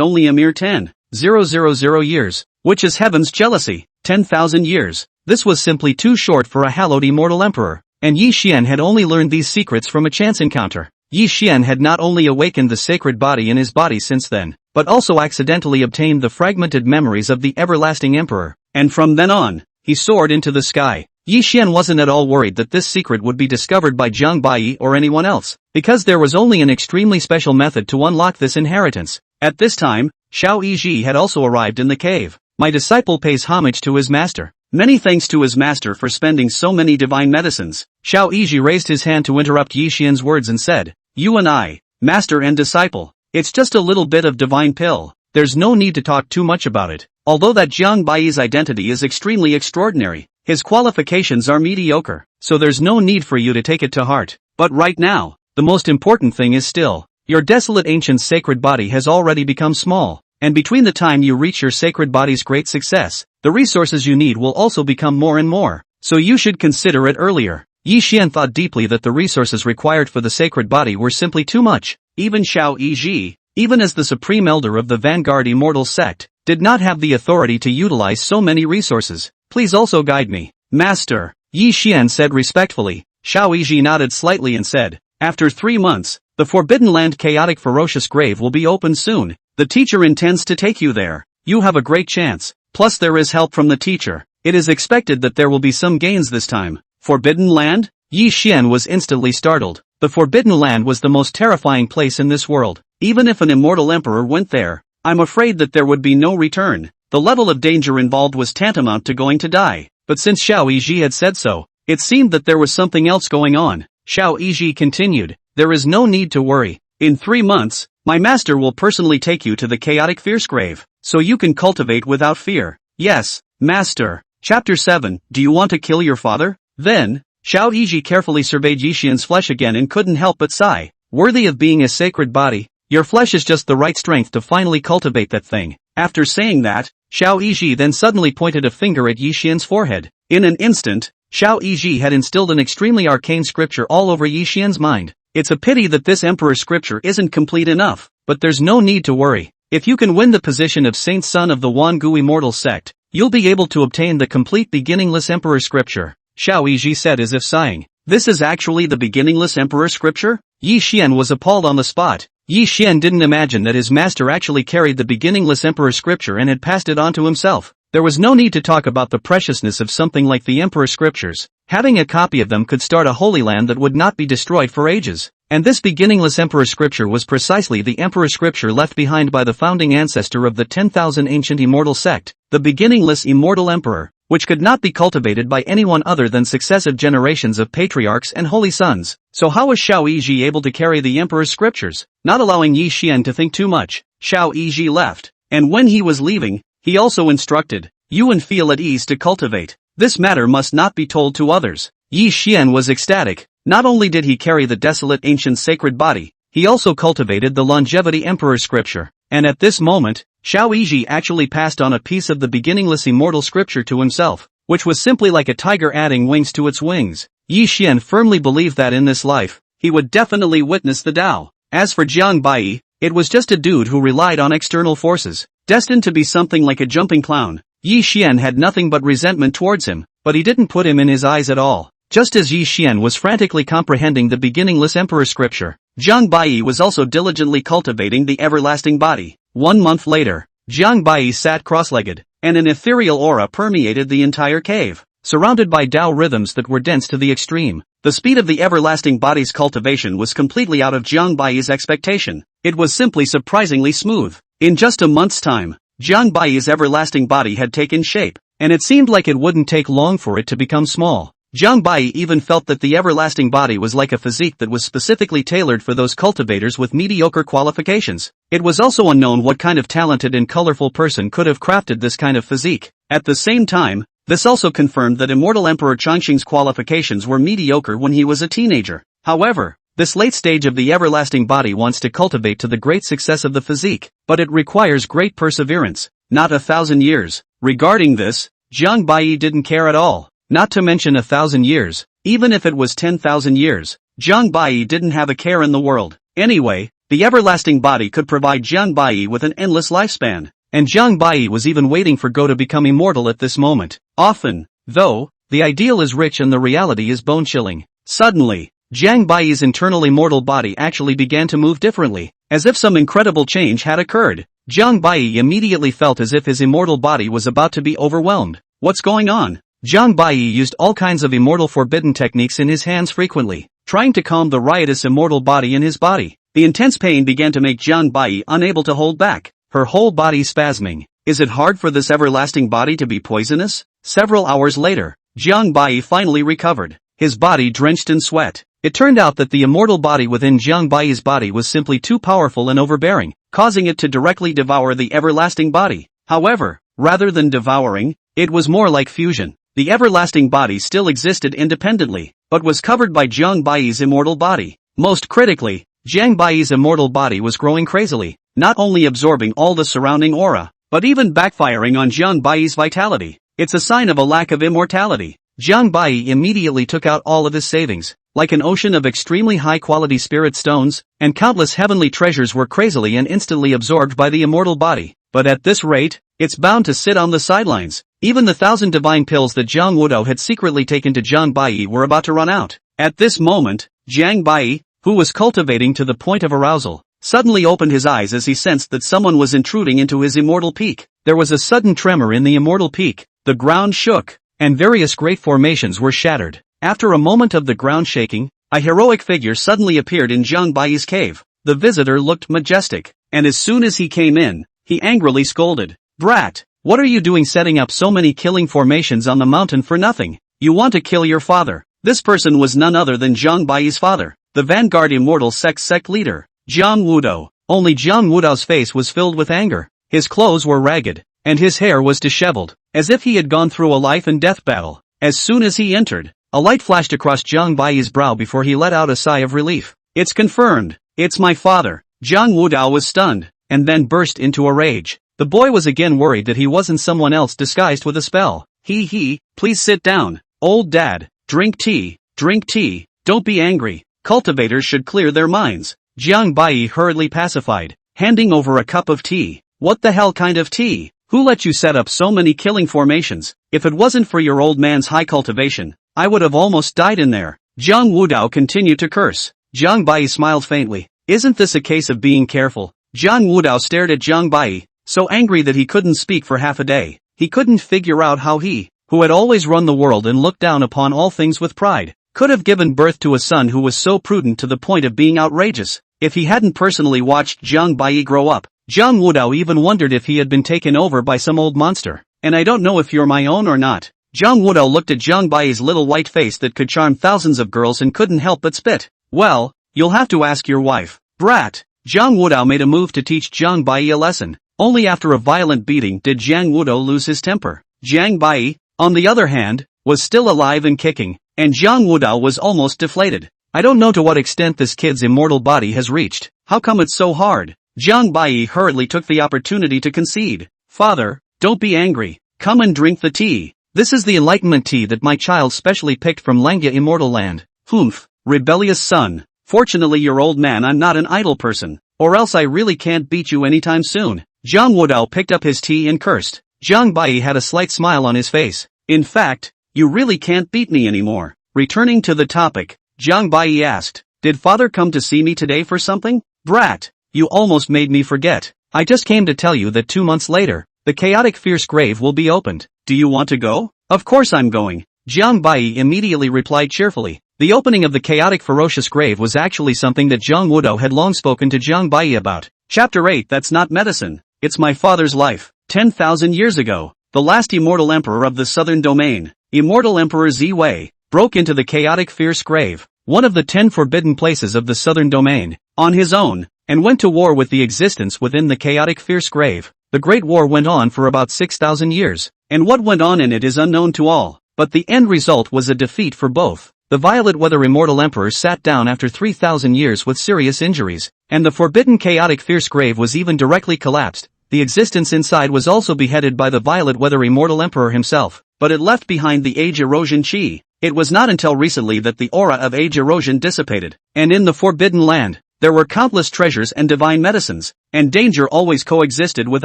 only a mere 10,000 years, which is heaven's jealousy, 10,000 years. This was simply too short for a hallowed immortal emperor, and Yi Xian had only learned these secrets from a chance encounter. Yi Xian had not only awakened the sacred body in his body since then, but also accidentally obtained the fragmented memories of the everlasting emperor, and from then on, he soared into the sky. Yi Xian wasn't at all worried that this secret would be discovered by Jiang Bai or anyone else, because there was only an extremely special method to unlock this inheritance. At this time, Xiao Yizhi had also arrived in the cave. My disciple pays homage to his master. Many thanks to his master for spending so many divine medicines. Xiao Yizhi raised his hand to interrupt Yi Xian's words and said, "You and I, master and disciple, it's just a little bit of divine pill. There's no need to talk too much about it. Although that Jiang Bai's identity is extremely extraordinary, his qualifications are mediocre, so there's no need for you to take it to heart. But right now, the most important thing is still, your desolate ancient sacred body has already become small, and between the time you reach your sacred body's great success, the resources you need will also become more and more, so you should consider it earlier." Yi Xian thought deeply that the resources required for the sacred body were simply too much. Even Xiao Yizhi, even as the supreme elder of the vanguard immortal sect, did not have the authority to utilize so many resources. "Please also guide me, master," Yi Xian said respectfully. Xiao Yizhi nodded slightly and said, "After 3 months, the Forbidden Land chaotic ferocious grave will be opened soon. The teacher intends to take you there. You have a great chance, plus there is help from the teacher. It is expected that there will be some gains this time." Forbidden Land? Yi Xian was instantly startled. The Forbidden Land was the most terrifying place in this world. Even if an immortal emperor went there, I'm afraid that there would be no return. The level of danger involved was tantamount to going to die. But since Xiao Yizhi had said so, it seemed that there was something else going on. Xiao Yizhi continued, "There is no need to worry. In 3 months, my master will personally take you to the chaotic fierce grave, so you can cultivate without fear." "Yes, master." Chapter 7, Do you want to kill your father? Then, Xiao Yiji carefully surveyed Yixian's flesh again and couldn't help but sigh. Worthy of being a sacred body, your flesh is just the right strength to finally cultivate that thing. After saying that, Xiao Yiji then suddenly pointed a finger at Yixian's forehead. In an instant, Xiao Yiji had instilled an extremely arcane scripture all over Yixian's mind. It's a pity that this emperor scripture isn't complete enough, but there's no need to worry. If you can win the position of Saint Son of the Wangu Immortal Sect, you'll be able to obtain the complete beginningless emperor scripture, Xiao Yiji said as if sighing. This is actually the beginningless emperor scripture? Yi Xian was appalled on the spot. Yi Xian didn't imagine that his master actually carried the beginningless emperor scripture and had passed it on to himself. There was no need to talk about the preciousness of something like the emperor scriptures. Having a copy of them could start a holy land that would not be destroyed for ages. And this beginningless emperor scripture was precisely the emperor scripture left behind by the founding ancestor of the 10,000 ancient immortal sect, the beginningless immortal emperor, which could not be cultivated by anyone other than successive generations of patriarchs and holy sons. So how was Xiao Yiji able to carry the emperor's scriptures? Not allowing Yi Xian to think too much, Xiao Yiji left. And when he was leaving, he also instructed, you and feel at ease to cultivate. This matter must not be told to others. Yi Xian was ecstatic. Not only did he carry the desolate ancient sacred body, he also cultivated the longevity emperor scripture. And at this moment, Xiao Yiji actually passed on a piece of the beginningless immortal scripture to himself, which was simply like a tiger adding wings to its wings. Yi Xian firmly believed that in this life, he would definitely witness the Tao. As for Jiang Bai, it was just a dude who relied on external forces, destined to be something like a jumping clown. Yi Xian had nothing but resentment towards him, but he didn't put him in his eyes at all. Just as Yi Xian was frantically comprehending the beginningless emperor scripture, Jiang Bai was also diligently cultivating the everlasting body. 1 month later, Jiang Bai sat cross-legged, and an ethereal aura permeated the entire cave, surrounded by Tao rhythms that were dense to the extreme. The speed of the everlasting body's cultivation was completely out of Jiang Bai's expectation. It was simply surprisingly smooth. In just a month's time, Jiang Bai's everlasting body had taken shape, and it seemed like it wouldn't take long for it to become small. Jiang Bai even felt that the everlasting body was like a physique that was specifically tailored for those cultivators with mediocre qualifications. It was also unknown what kind of talented and colorful person could have crafted this kind of physique. At the same time, this also confirmed that Immortal Emperor Changxing's qualifications were mediocre when he was a teenager. However, this late stage of the everlasting body wants to cultivate to the great success of the physique, but it requires great perseverance, not 1,000 years. Regarding this, Jiang Bai didn't care at all. Not to mention 1,000 years, even if it was 10,000 years, Jiang Bai didn't have a care in the world. Anyway, the everlasting body could provide Jiang Bai with an endless lifespan, and Jiang Bai was even waiting for Go to become immortal at this moment. Often, though, the ideal is rich and the reality is bone-chilling. Suddenly, Jiang Bai's internal immortal body actually began to move differently, as if some incredible change had occurred. Jiang Bai immediately felt as if his immortal body was about to be overwhelmed. What's going on? Jiang Bai used all kinds of immortal forbidden techniques in his hands frequently, trying to calm the riotous immortal body in his body. The intense pain began to make Jiang Bai unable to hold back, her whole body spasming. Is it hard for this everlasting body to be poisonous? Several hours later, Jiang Bai finally recovered, his body drenched in sweat. It turned out that the immortal body within Jiang Bai's body was simply too powerful and overbearing, causing it to directly devour the everlasting body. However, rather than devouring, it was more like fusion. The everlasting body still existed independently, but was covered by Jiang Bai's immortal body. Most critically, Jiang Bai's immortal body was growing crazily, not only absorbing all the surrounding aura, but even backfiring on Jiang Bai's vitality. It's a sign of a lack of immortality. Jiang Bai immediately took out all of his savings, like an ocean of extremely high-quality spirit stones, and countless heavenly treasures were crazily and instantly absorbed by the immortal body. But at this rate, it's bound to sit on the sidelines. Even the 1,000 divine pills that Jiang Wudao had secretly taken to Jiang Bai were about to run out. At this moment, Jiang Bai, who was cultivating to the point of arousal, suddenly opened his eyes as he sensed that someone was intruding into his immortal peak. There was a sudden tremor in the immortal peak, the ground shook, and various great formations were shattered. After a moment of the ground shaking, a heroic figure suddenly appeared in Jiang Bai's cave. The visitor looked majestic, and as soon as he came in, he angrily scolded, "Brat, what are you doing setting up so many killing formations on the mountain for nothing? You want to kill your father." This person was none other than Jiang Bai's father, the Vanguard Immortal sect leader, Jiang Wudao. Only Jiang Wudao's face was filled with anger. His clothes were ragged, and his hair was disheveled, as if he had gone through a life and death battle. As soon as he entered, a light flashed across Zhang Baiyi's brow before he let out a sigh of relief. It's confirmed. It's my father. Zhang Wudao was stunned, and then burst into a rage. The boy was again worried that he wasn't someone else disguised with a spell. Please sit down. Old dad, drink tea, don't be angry. Cultivators should clear their minds. Zhang Baiyi hurriedly pacified, handing over a cup of tea. What the hell kind of tea? Who let you set up so many killing formations? If it wasn't for your old man's high cultivation, I would have almost died in there. Zhang Wudao continued to curse. Zhang Baiyi smiled faintly. Isn't this a case of being careful? Zhang Wudao stared at Zhang Baiyi, so angry that he couldn't speak for half a day. He couldn't figure out how he, who had always run the world and looked down upon all things with pride, could have given birth to a son who was so prudent to the point of being outrageous. If he hadn't personally watched Zhang Baiyi grow up, Zhang Wudao even wondered if he had been taken over by some old monster. And I don't know if you're my own or not. Zhang Wudao looked at Zhang Baiyi's little white face that could charm thousands of girls and couldn't help but spit. Well, you'll have to ask your wife. Brat! Zhang Wudao made a move to teach Zhang Baiyi a lesson. Only after a violent beating did Zhang Wudao lose his temper. Zhang Baiyi, on the other hand, was still alive and kicking, and Zhang Wudao was almost deflated. I don't know to what extent this kid's immortal body has reached. How come it's so hard? Zhang Baiyi hurriedly took the opportunity to concede. Father, don't be angry. Come and drink the tea. This is the enlightenment tea that my child specially picked from Langya Immortal Land. Humph, rebellious son. Fortunately your old man, I'm not an idle person, or else I really can't beat you anytime soon. Zhang Wudao picked up his tea and cursed. Zhang Baiyi had a slight smile on his face. In fact, you really can't beat me anymore. Returning to the topic, Zhang Baiyi asked, did father come to see me today for something? Brat, you almost made me forget. I just came to tell you that 2 months later, the chaotic fierce grave will be opened. Do you want to go? Of course I'm going. Zhang Baiyi immediately replied cheerfully. The opening of the chaotic ferocious grave was actually something that Zhang Wudao had long spoken to Zhang Baiyi about. Chapter 8. That's not medicine. It's my father's life. 10,000 years ago, the last immortal emperor of the southern domain, Immortal Emperor Ziwei, broke into the chaotic fierce grave, one of the 10 forbidden places of the southern domain, on his own, and went to war with the existence within the chaotic fierce grave. The Great War went on for about 6,000 years, and what went on in it is unknown to all, but the end result was a defeat for both. The Violet Weather Immortal Emperor sat down after 3,000 years with serious injuries, and the forbidden chaotic fierce grave was even directly collapsed. The existence inside was also beheaded by the Violet Weather Immortal Emperor himself, but it left behind the age erosion chi. It was not until recently that the aura of age erosion dissipated, and in the Forbidden Land, there were countless treasures and divine medicines, and danger always coexisted with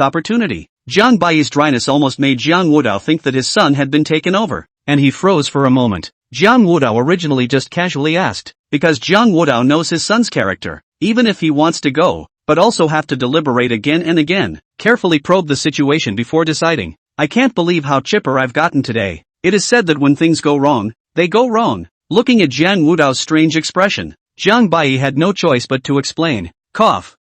opportunity. Zhang Baiyi's dryness almost made Zhang Wudao think that his son had been taken over, and he froze for a moment. Zhang Wudao originally just casually asked, because Zhang Wudao knows his son's character, even if he wants to go, but also have to deliberate again and again, carefully probe the situation before deciding. I can't believe how chipper I've gotten today. It is said that when things go wrong, they go wrong. Looking at Zhang Wudao's strange expression, Zhang Baiyi had no choice but to explain. Cough.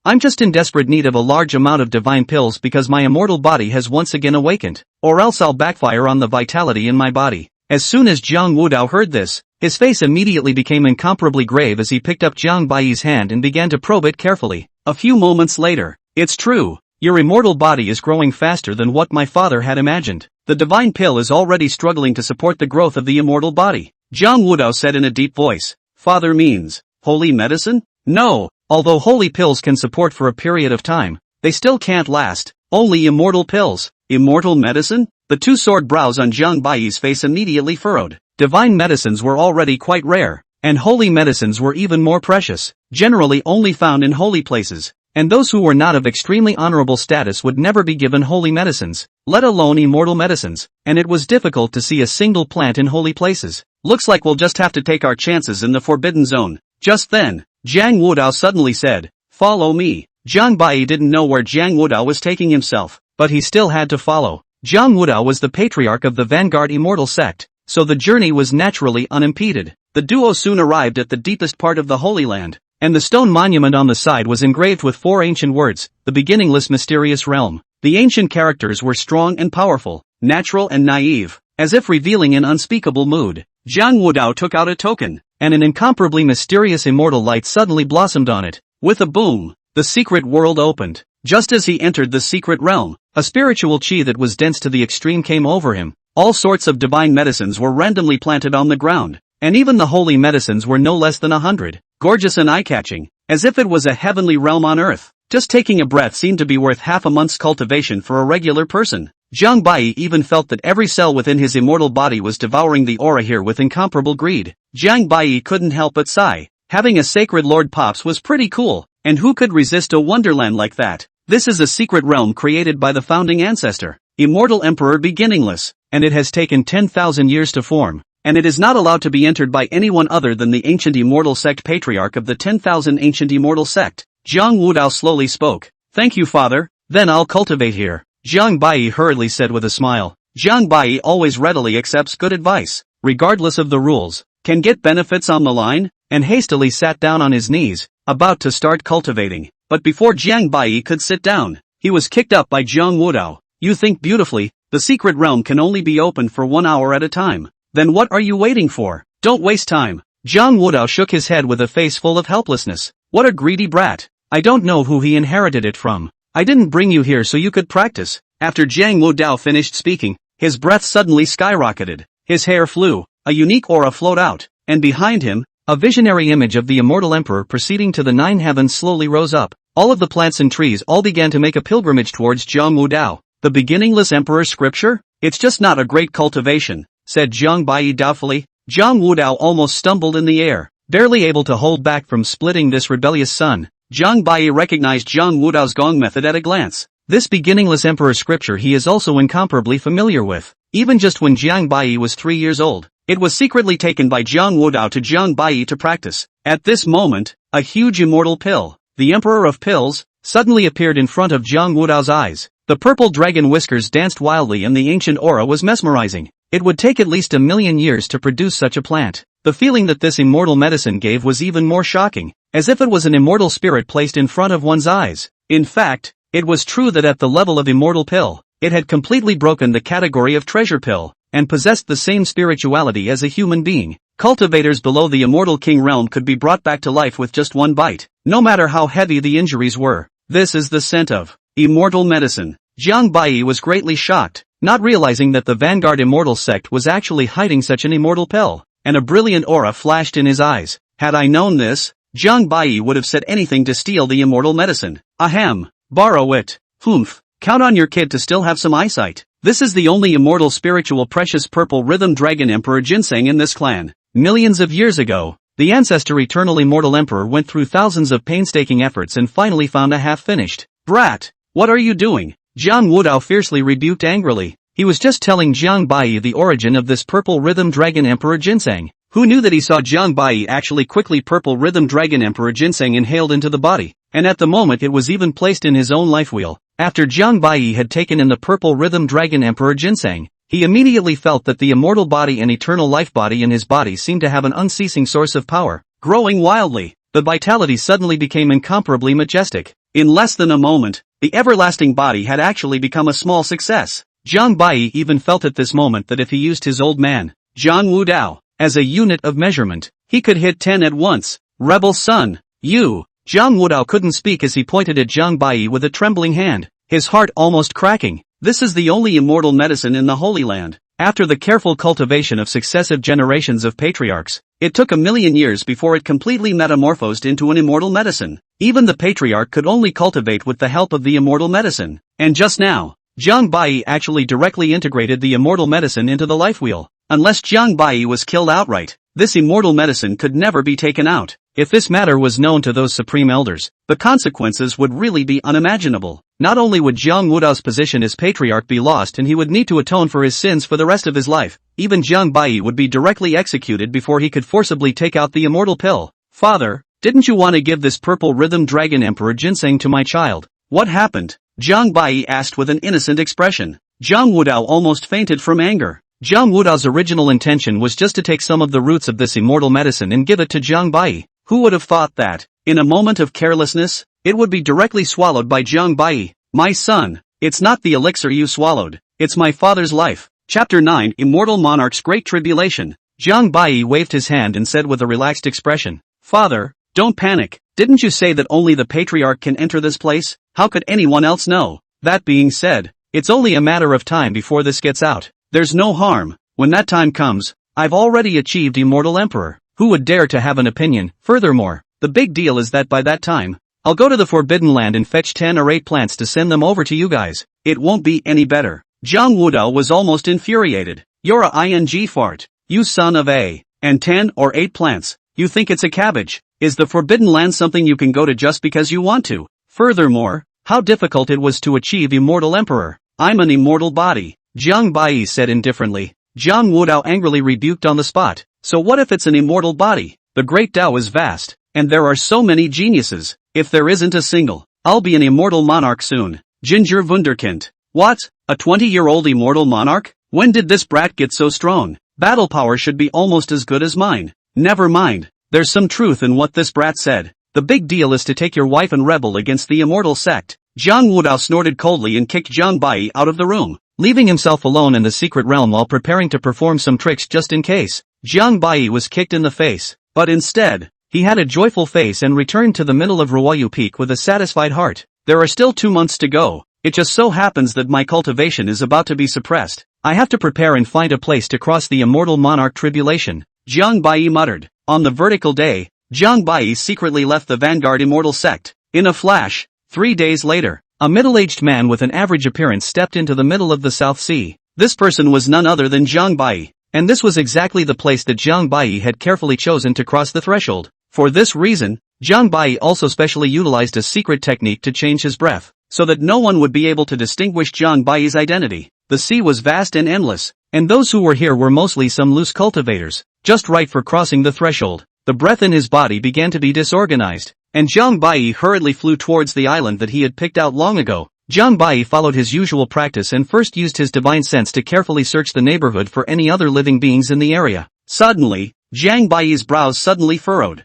I'm just in desperate need of a large amount of divine pills because my immortal body has once again awakened, or else I'll backfire on the vitality in my body. As soon as Zhang Wudao heard this, his face immediately became incomparably grave as he picked up Zhang Baiyi's hand and began to probe it carefully. A few moments later, it's true. Your immortal body is growing faster than what my father had imagined. The divine pill is already struggling to support the growth of the immortal body. Zhang Wudao said in a deep voice. Father means holy medicine? No, although holy pills can support for a period of time, they still can't last. Only immortal pills. Immortal medicine? The two sword brows on Zhang Baiyi's face immediately furrowed. Divine medicines were already quite rare, and holy medicines were even more precious, generally only found in holy places, and those who were not of extremely honorable status would never be given holy medicines, let alone immortal medicines, and it was difficult to see a single plant in holy places. Looks like we'll just have to take our chances in the forbidden zone. Just then, Zhang Wudao suddenly said, follow me. Zhang Baiyi didn't know where Zhang Wudao was taking himself, but he still had to follow. Zhang Wudao was the patriarch of the Vanguard Immortal Sect, so the journey was naturally unimpeded. The duo soon arrived at the deepest part of the Holy Land, and the stone monument on the side was engraved with 4 ancient words, the beginningless mysterious realm. The ancient characters were strong and powerful, natural and naive, as if revealing an unspeakable mood. Zhang Wudao took out a token, and an incomparably mysterious immortal light suddenly blossomed on it. With a boom, the secret world opened. Just as he entered the secret realm, a spiritual chi that was dense to the extreme came over him. All sorts of divine medicines were randomly planted on the ground, and even the holy medicines were no less than 100, gorgeous and eye-catching, as if it was a heavenly realm on earth. Just taking a breath seemed to be worth half a month's cultivation for a regular person. Jiang Bai even felt that every cell within his immortal body was devouring the aura here with incomparable greed. Jiang Bai couldn't help but sigh. Having a sacred Lord Pops was pretty cool, and who could resist a wonderland like that? This is a secret realm created by the founding ancestor, Immortal Emperor Beginningless, and it has taken 10,000 years to form, and it is not allowed to be entered by anyone other than the ancient immortal sect patriarch of the 10,000 ancient immortal sect. Jiang Wudao slowly spoke. Thank you, father, then I'll cultivate here. Jiang Bai hurriedly said with a smile. Jiang Bai always readily accepts good advice, regardless of the rules, can get benefits on the line, and hastily sat down on his knees, about to start cultivating. But before Jiang Bai could sit down, he was kicked up by Jiang Wudao. You think beautifully, the secret realm can only be opened for 1 hour at a time. Then what are you waiting for? Don't waste time. Jiang Wudao shook his head with a face full of helplessness. What a greedy brat. I don't know who he inherited it from. I didn't bring you here so you could practice. After Jiang Wudao finished speaking, his breath suddenly skyrocketed. His hair flew, a unique aura flowed out, and behind him, a visionary image of the immortal emperor proceeding to the 9 heavens slowly rose up. All of the plants and trees all began to make a pilgrimage towards Jiang Wudao. The beginningless emperor's scripture? It's just not a great cultivation, said Jiang Bai doubtfully. Jiang Wudao almost stumbled in the air, barely able to hold back from splitting this rebellious son. Jiang Bai recognized Jiang Wudao's gong method at a glance. This beginningless emperor scripture he is also incomparably familiar with. Even just when Jiang Bai was 3 years old, it was secretly taken by Jiang Wudao to Jiang Bai to practice. At this moment, a huge immortal pill, the Emperor of Pills, suddenly appeared in front of Jiang Wudao's eyes. The purple dragon whiskers danced wildly and the ancient aura was mesmerizing. It would take at least 1,000,000 years to produce such a plant. The feeling that this immortal medicine gave was even more shocking, as if it was an immortal spirit placed in front of one's eyes. In fact, it was true that at the level of immortal pill, it had completely broken the category of treasure pill, and possessed the same spirituality as a human being. Cultivators below the immortal king realm could be brought back to life with just one bite, no matter how heavy the injuries were. This is the scent of immortal medicine. Jiang Bai was greatly shocked, not realizing that the Vanguard Immortal sect was actually hiding such an immortal pill, and a brilliant aura flashed in his eyes. Had I known this, Jiang Bai would have said anything to steal the immortal medicine. Ahem, borrow it. Humph, count on your kid to still have some eyesight. This is the only immortal spiritual precious purple rhythm dragon emperor ginseng in this clan. Millions of years ago, the ancestor eternal immortal emperor went through thousands of painstaking efforts and finally found a half-finished. Brat, what are you doing? Jiang Wudao fiercely rebuked angrily. He was just telling Jiang Bai the origin of this purple rhythm dragon emperor ginseng. Who knew that he saw Jiang Bai actually quickly purple rhythm dragon emperor ginseng inhaled into the body, and at the moment it was even placed in his own life wheel. After Jiang Bai had taken in the purple rhythm dragon emperor ginseng, he immediately felt that the immortal body and eternal life body in his body seemed to have an unceasing source of power, growing wildly. The vitality suddenly became incomparably majestic. In less than a moment, the everlasting body had actually become a small success. Jiang Bai even felt at this moment that if he used his old man, Jiang Wudao, as a unit of measurement, he could hit 10 at once. Rebel son, you! Jiang Wudao couldn't speak as he pointed at Jiang Bai with a trembling hand, his heart almost cracking. This is the only immortal medicine in the Holy Land. After the careful cultivation of successive generations of patriarchs, it took 1,000,000 years before it completely metamorphosed into an immortal medicine. Even the patriarch could only cultivate with the help of the immortal medicine. And just now, Jiang Bai actually directly integrated the immortal medicine into the life wheel. Unless Jiang Bai was killed outright, this immortal medicine could never be taken out. If this matter was known to those supreme elders, the consequences would really be unimaginable. Not only would Jiang Wudao's position as patriarch be lost and he would need to atone for his sins for the rest of his life, even Jiang Bai would be directly executed before he could forcibly take out the immortal pill. Father, didn't you want to give this purple rhythm dragon emperor ginseng to my child? What happened? Jiang Bai asked with an innocent expression. Jiang Wudao almost fainted from anger. Jiang Wudao's original intention was just to take some of the roots of this immortal medicine and give it to Jiang Bai. Who would have thought that, in a moment of carelessness, it would be directly swallowed by Jiang Bai? My son, it's not the elixir you swallowed, it's my father's life. Chapter 9 Immortal Monarch's Great Tribulation. Jiang Bai waved his hand and said with a relaxed expression, Father, Don't panic. Didn't you say that only the patriarch can enter this place? How could anyone else know? That being said, it's only a matter of time before this gets out. There's no harm. When that time comes, I've already achieved Immortal Emperor. Who would dare to have an opinion? Furthermore, the big deal is that by that time, I'll go to the Forbidden Land and fetch 10 or 8 plants to send them over to you guys. It won't be any better. Zhang Wudao was almost infuriated. You're a ing fart. You son of a. And 10 or 8 plants. You think it's a cabbage? Is the Forbidden Land something you can go to just because you want to? Furthermore, how difficult it was to achieve Immortal Emperor. I'm an immortal body, Jiang Bai said indifferently. Zhang Wudao angrily rebuked on the spot. So what if it's an immortal body? The Great Tao is vast, and there are so many geniuses. If there isn't a single, I'll be an immortal monarch soon. Ginger Wunderkind. What? A 20-year-old immortal monarch? When did this brat get so strong? Battle power should be almost as good as mine. Never mind. There's some truth in what this brat said. The big deal is to take your wife and rebel against the immortal sect. Zhang Wudao snorted coldly and kicked Zhang Bai out of the room, leaving himself alone in the secret realm while preparing to perform some tricks just in case. Zhang Bai was kicked in the face, but instead, he had a joyful face and returned to the middle of Ruoyu Peak with a satisfied heart. There are still 2 months to go. It just so happens that my cultivation is about to be suppressed. I have to prepare and find a place to cross the immortal monarch tribulation. Zhang Bai muttered. On the vertical day, Zhang Bai secretly left the Vanguard Immortal Sect. In a flash, 3 days later, a middle-aged man with an average appearance stepped into the middle of the South Sea. This person was none other than Zhang Bai, and this was exactly the place that Zhang Bai had carefully chosen to cross the threshold. For this reason, Zhang Bai also specially utilized a secret technique to change his breath, so that no one would be able to distinguish Zhang Bai's identity. The sea was vast and endless, and those who were here were mostly some loose cultivators, just right for crossing the threshold. The breath in his body began to be disorganized, and Zhang Bai hurriedly flew towards the island that he had picked out long ago. Zhang Bai followed his usual practice and first used his divine sense to carefully search the neighborhood for any other living beings in the area. Suddenly, Zhang Bai's brows suddenly furrowed.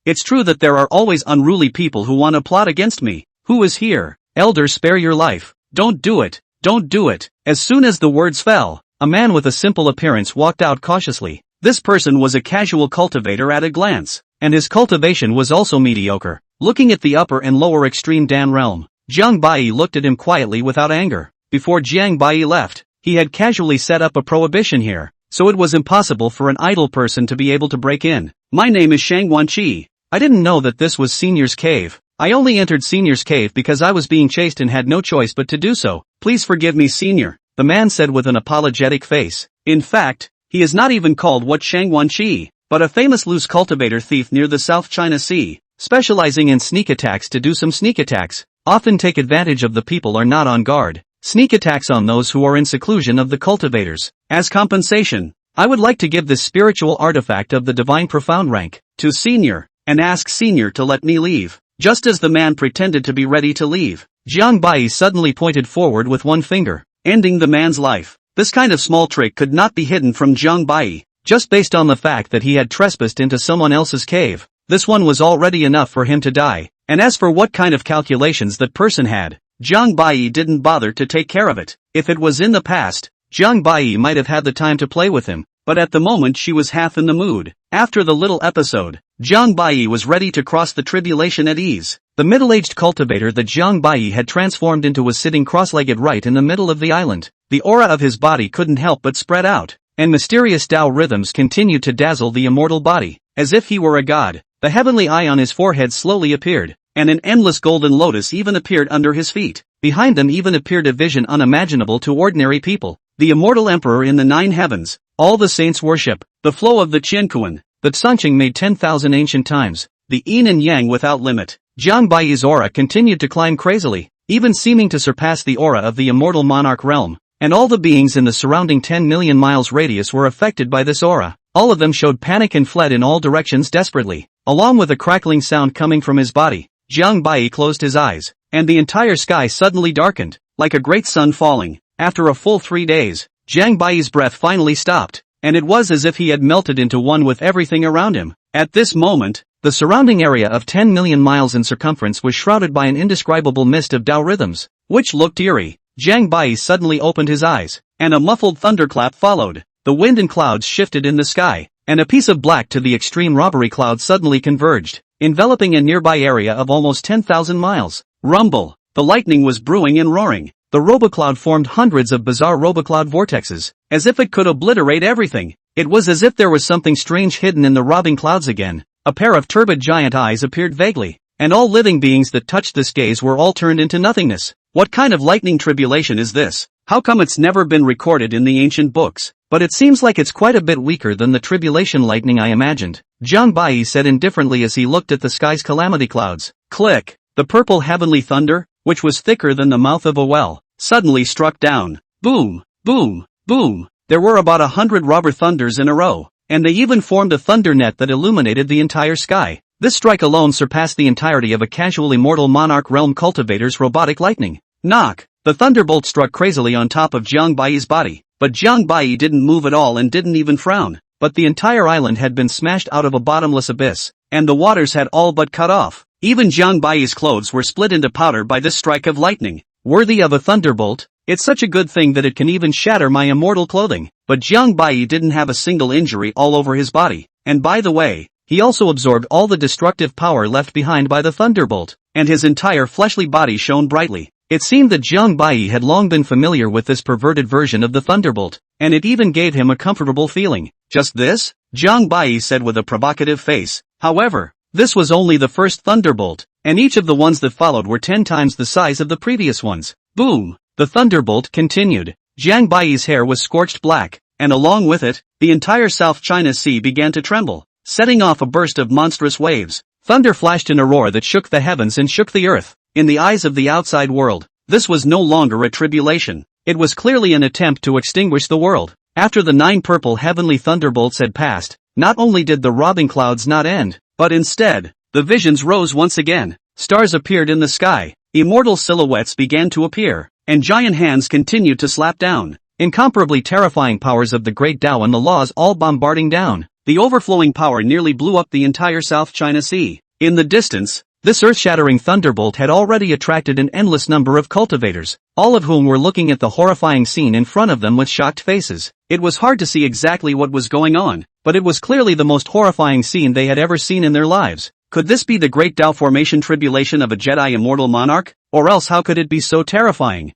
It's true that there are always unruly people who want to plot against me. Who is here? Elder, spare your life. Don't do it. Don't do it. As soon as the words fell, a man with a simple appearance walked out cautiously. This person was a casual cultivator at a glance, and his cultivation was also mediocre. Looking at the upper and lower extreme Dan realm, Zhang Bai looked at him quietly without anger. Before Zhang Bai left, he had casually set up a prohibition here, so it was impossible for an idle person to be able to break in. My name is Shang Wanqi. I didn't know that this was Senior's Cave. I only entered Senior's Cave because I was being chased and had no choice but to do so. Please forgive me, Senior, the man said with an apologetic face. In fact, he is not even called what Shang Wanqi, but a famous loose cultivator thief near the South China Sea, specializing in sneak attacks to do some sneak attacks. Often take advantage of the people are not on guard. Sneak attacks on those who are in seclusion of the cultivators. As compensation, I would like to give this spiritual artifact of the divine profound rank to Senior, and ask Senior to let me leave. Just as the man pretended to be ready to leave, Zhang Bai suddenly pointed forward with one finger, ending the man's life. This kind of small trick could not be hidden from Zhang Bai, just based on the fact that he had trespassed into someone else's cave. This one was already enough for him to die, and as for what kind of calculations that person had, Zhang Bai didn't bother to take care of it. If it was in the past, Zhang Bai might have had the time to play with him, but at the moment she was half in the mood. After the little episode, Zhang Bai was ready to cross the tribulation at ease. The middle-aged cultivator that Zhang Bai had transformed into was sitting cross-legged right in the middle of the island. The aura of his body couldn't help but spread out, and mysterious Tao rhythms continued to dazzle the immortal body. As if he were a god, the heavenly eye on his forehead slowly appeared, and an endless golden lotus even appeared under his feet. Behind them even appeared a vision unimaginable to ordinary people. The immortal emperor in the 9 heavens, all the saints worship, the flow of the Qianquan, the Tsunqing made 10,000 ancient times, the yin and yang without limit. Zhang Bai's aura continued to climb crazily, even seeming to surpass the aura of the immortal monarch realm, and all the beings in the surrounding 10 million miles radius were affected by this aura. All of them showed panic and fled in all directions desperately, along with a crackling sound coming from his body. Zhang Bai closed his eyes, and the entire sky suddenly darkened, like a great sun falling. After a full 3 days, Zhang Bai's breath finally stopped, and it was as if he had melted into one with everything around him. At this moment, the surrounding area of 10 million miles in circumference was shrouded by an indescribable mist of Tao rhythms, which looked eerie. Zhang Bai suddenly opened his eyes, and a muffled thunderclap followed. The wind and clouds shifted in the sky, and a piece of black to the extreme robbery cloud suddenly converged. enveloping a nearby area of almost 10,000 miles. Rumble. The lightning was brewing and roaring. The robocloud formed hundreds of bizarre robocloud vortexes, as if it could obliterate everything. It was as if there was something strange hidden in the robbing clouds again. A pair of turbid giant eyes appeared vaguely, and all living beings that touched this gaze were all turned into nothingness. What kind of lightning tribulation is this? How come it's never been recorded in the ancient books? But it seems like it's quite a bit weaker than the tribulation lightning I imagined, Jiang Bai said indifferently as he looked at the sky's calamity clouds. Click. The purple heavenly thunder, which was thicker than the mouth of a well, suddenly struck down. Boom, boom, boom. There were about 100 robber thunders in a row, and they even formed a thunder net that illuminated the entire sky. This strike alone surpassed the entirety of a casual immortal monarch realm cultivator's robotic lightning. Knock! The thunderbolt struck crazily on top of Jiang Bai's body, but Jiang Bai didn't move at all and didn't even frown. But the entire island had been smashed out of a bottomless abyss, and the waters had all but cut off. Even Jiang Bai's clothes were split into powder by this strike of lightning. Worthy of a thunderbolt, it's such a good thing that it can even shatter my immortal clothing. But Jiang Bai didn't have a single injury all over his body, and by the way, he also absorbed all the destructive power left behind by the thunderbolt, and his entire fleshly body shone brightly. It seemed that Jiang Bai had long been familiar with this perverted version of the thunderbolt, and it even gave him a comfortable feeling. Just this? Jiang Bai said with a provocative face. However, this was only the first thunderbolt, and each of the ones that followed were 10 times the size of the previous ones. Boom! The thunderbolt continued. Jiang Bai's hair was scorched black, and along with it, the entire South China Sea began to tremble, setting off a burst of monstrous waves. Thunder flashed in a roar that shook the heavens and shook the earth. In the eyes of the outside world, this was no longer a tribulation. It was clearly an attempt to extinguish the world. After the 9 purple heavenly thunderbolts had passed, not only did the robbing clouds not end, but instead, the visions rose once again. Stars appeared in the sky, immortal silhouettes began to appear, and giant hands continued to slap down. Incomparably terrifying powers of the Great Tao and the laws all bombarding down. The overflowing power nearly blew up the entire South China Sea. In the distance, this earth-shattering thunderbolt had already attracted an endless number of cultivators, all of whom were looking at the horrifying scene in front of them with shocked faces. It was hard to see exactly what was going on, but it was clearly the most horrifying scene they had ever seen in their lives. Could this be the Great Tao formation tribulation of a Jedi immortal monarch? Or else how could it be so terrifying?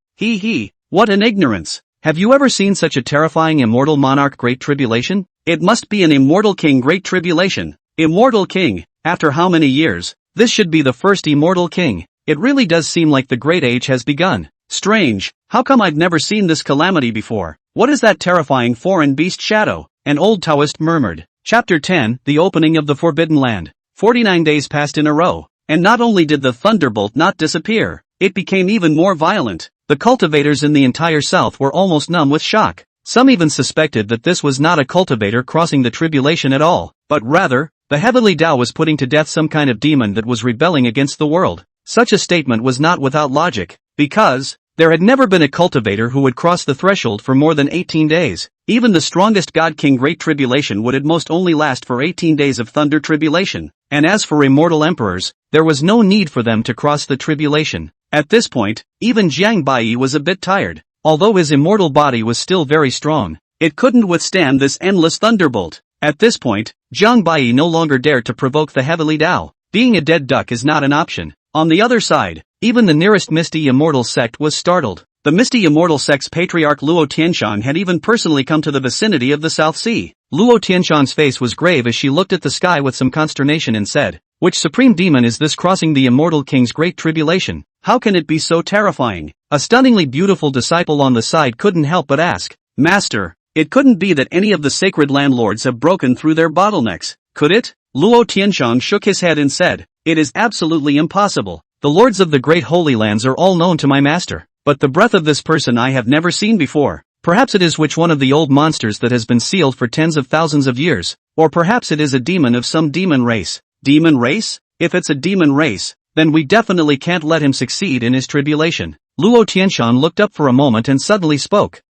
What an ignorance! Have you ever seen such a terrifying immortal monarch Great Tribulation? It must be an immortal king Great Tribulation. Immortal king, after how many years? This should be the first immortal king. It really does seem like the Great Age has begun. Strange, how come I've never seen this calamity before? What is that terrifying foreign beast shadow? An old Taoist murmured. Chapter 10, The Opening of the Forbidden Land. 49 days passed in a row, and not only did the thunderbolt not disappear, it became even more violent. The cultivators in the entire south were almost numb with shock. Some even suspected that this was not a cultivator crossing the tribulation at all, but rather, the heavenly Tao was putting to death some kind of demon that was rebelling against the world. Such a statement was not without logic, because there had never been a cultivator who would cross the threshold for more than 18 days. Even the strongest God King Great Tribulation would at most only last for 18 days of thunder tribulation, and as for immortal emperors, there was no need for them to cross the tribulation. At this point, even Jiang Bai was a bit tired. Although his immortal body was still very strong, it couldn't withstand this endless thunderbolt. At this point, Jiang Bai no longer dared to provoke the heavenly Tao. Being a dead duck is not an option. On the other side, even the nearest Misty Immortal sect was startled. The Misty Immortal sect's patriarch Luo Tianshan had even personally come to the vicinity of the South Sea. Luo Tianshan's face was grave as she looked at the sky with some consternation and said, "Which supreme demon is this crossing the immortal king's great tribulation? How can it be so terrifying?" A stunningly beautiful disciple on the side couldn't help but ask, "Master, it couldn't be that any of the sacred landlords have broken through their bottlenecks, could it?" Luo Tianshan shook his head and said, "It is absolutely impossible. The lords of the great holy lands are all known to my master, but the breath of this person I have never seen before. Perhaps it is which one of the old monsters that has been sealed for tens of thousands of years, or perhaps it is a demon of some demon race." Demon race? If it's a demon race, then we definitely can't let him succeed in his tribulation. Luo Tianshan looked up for a moment and suddenly spoke.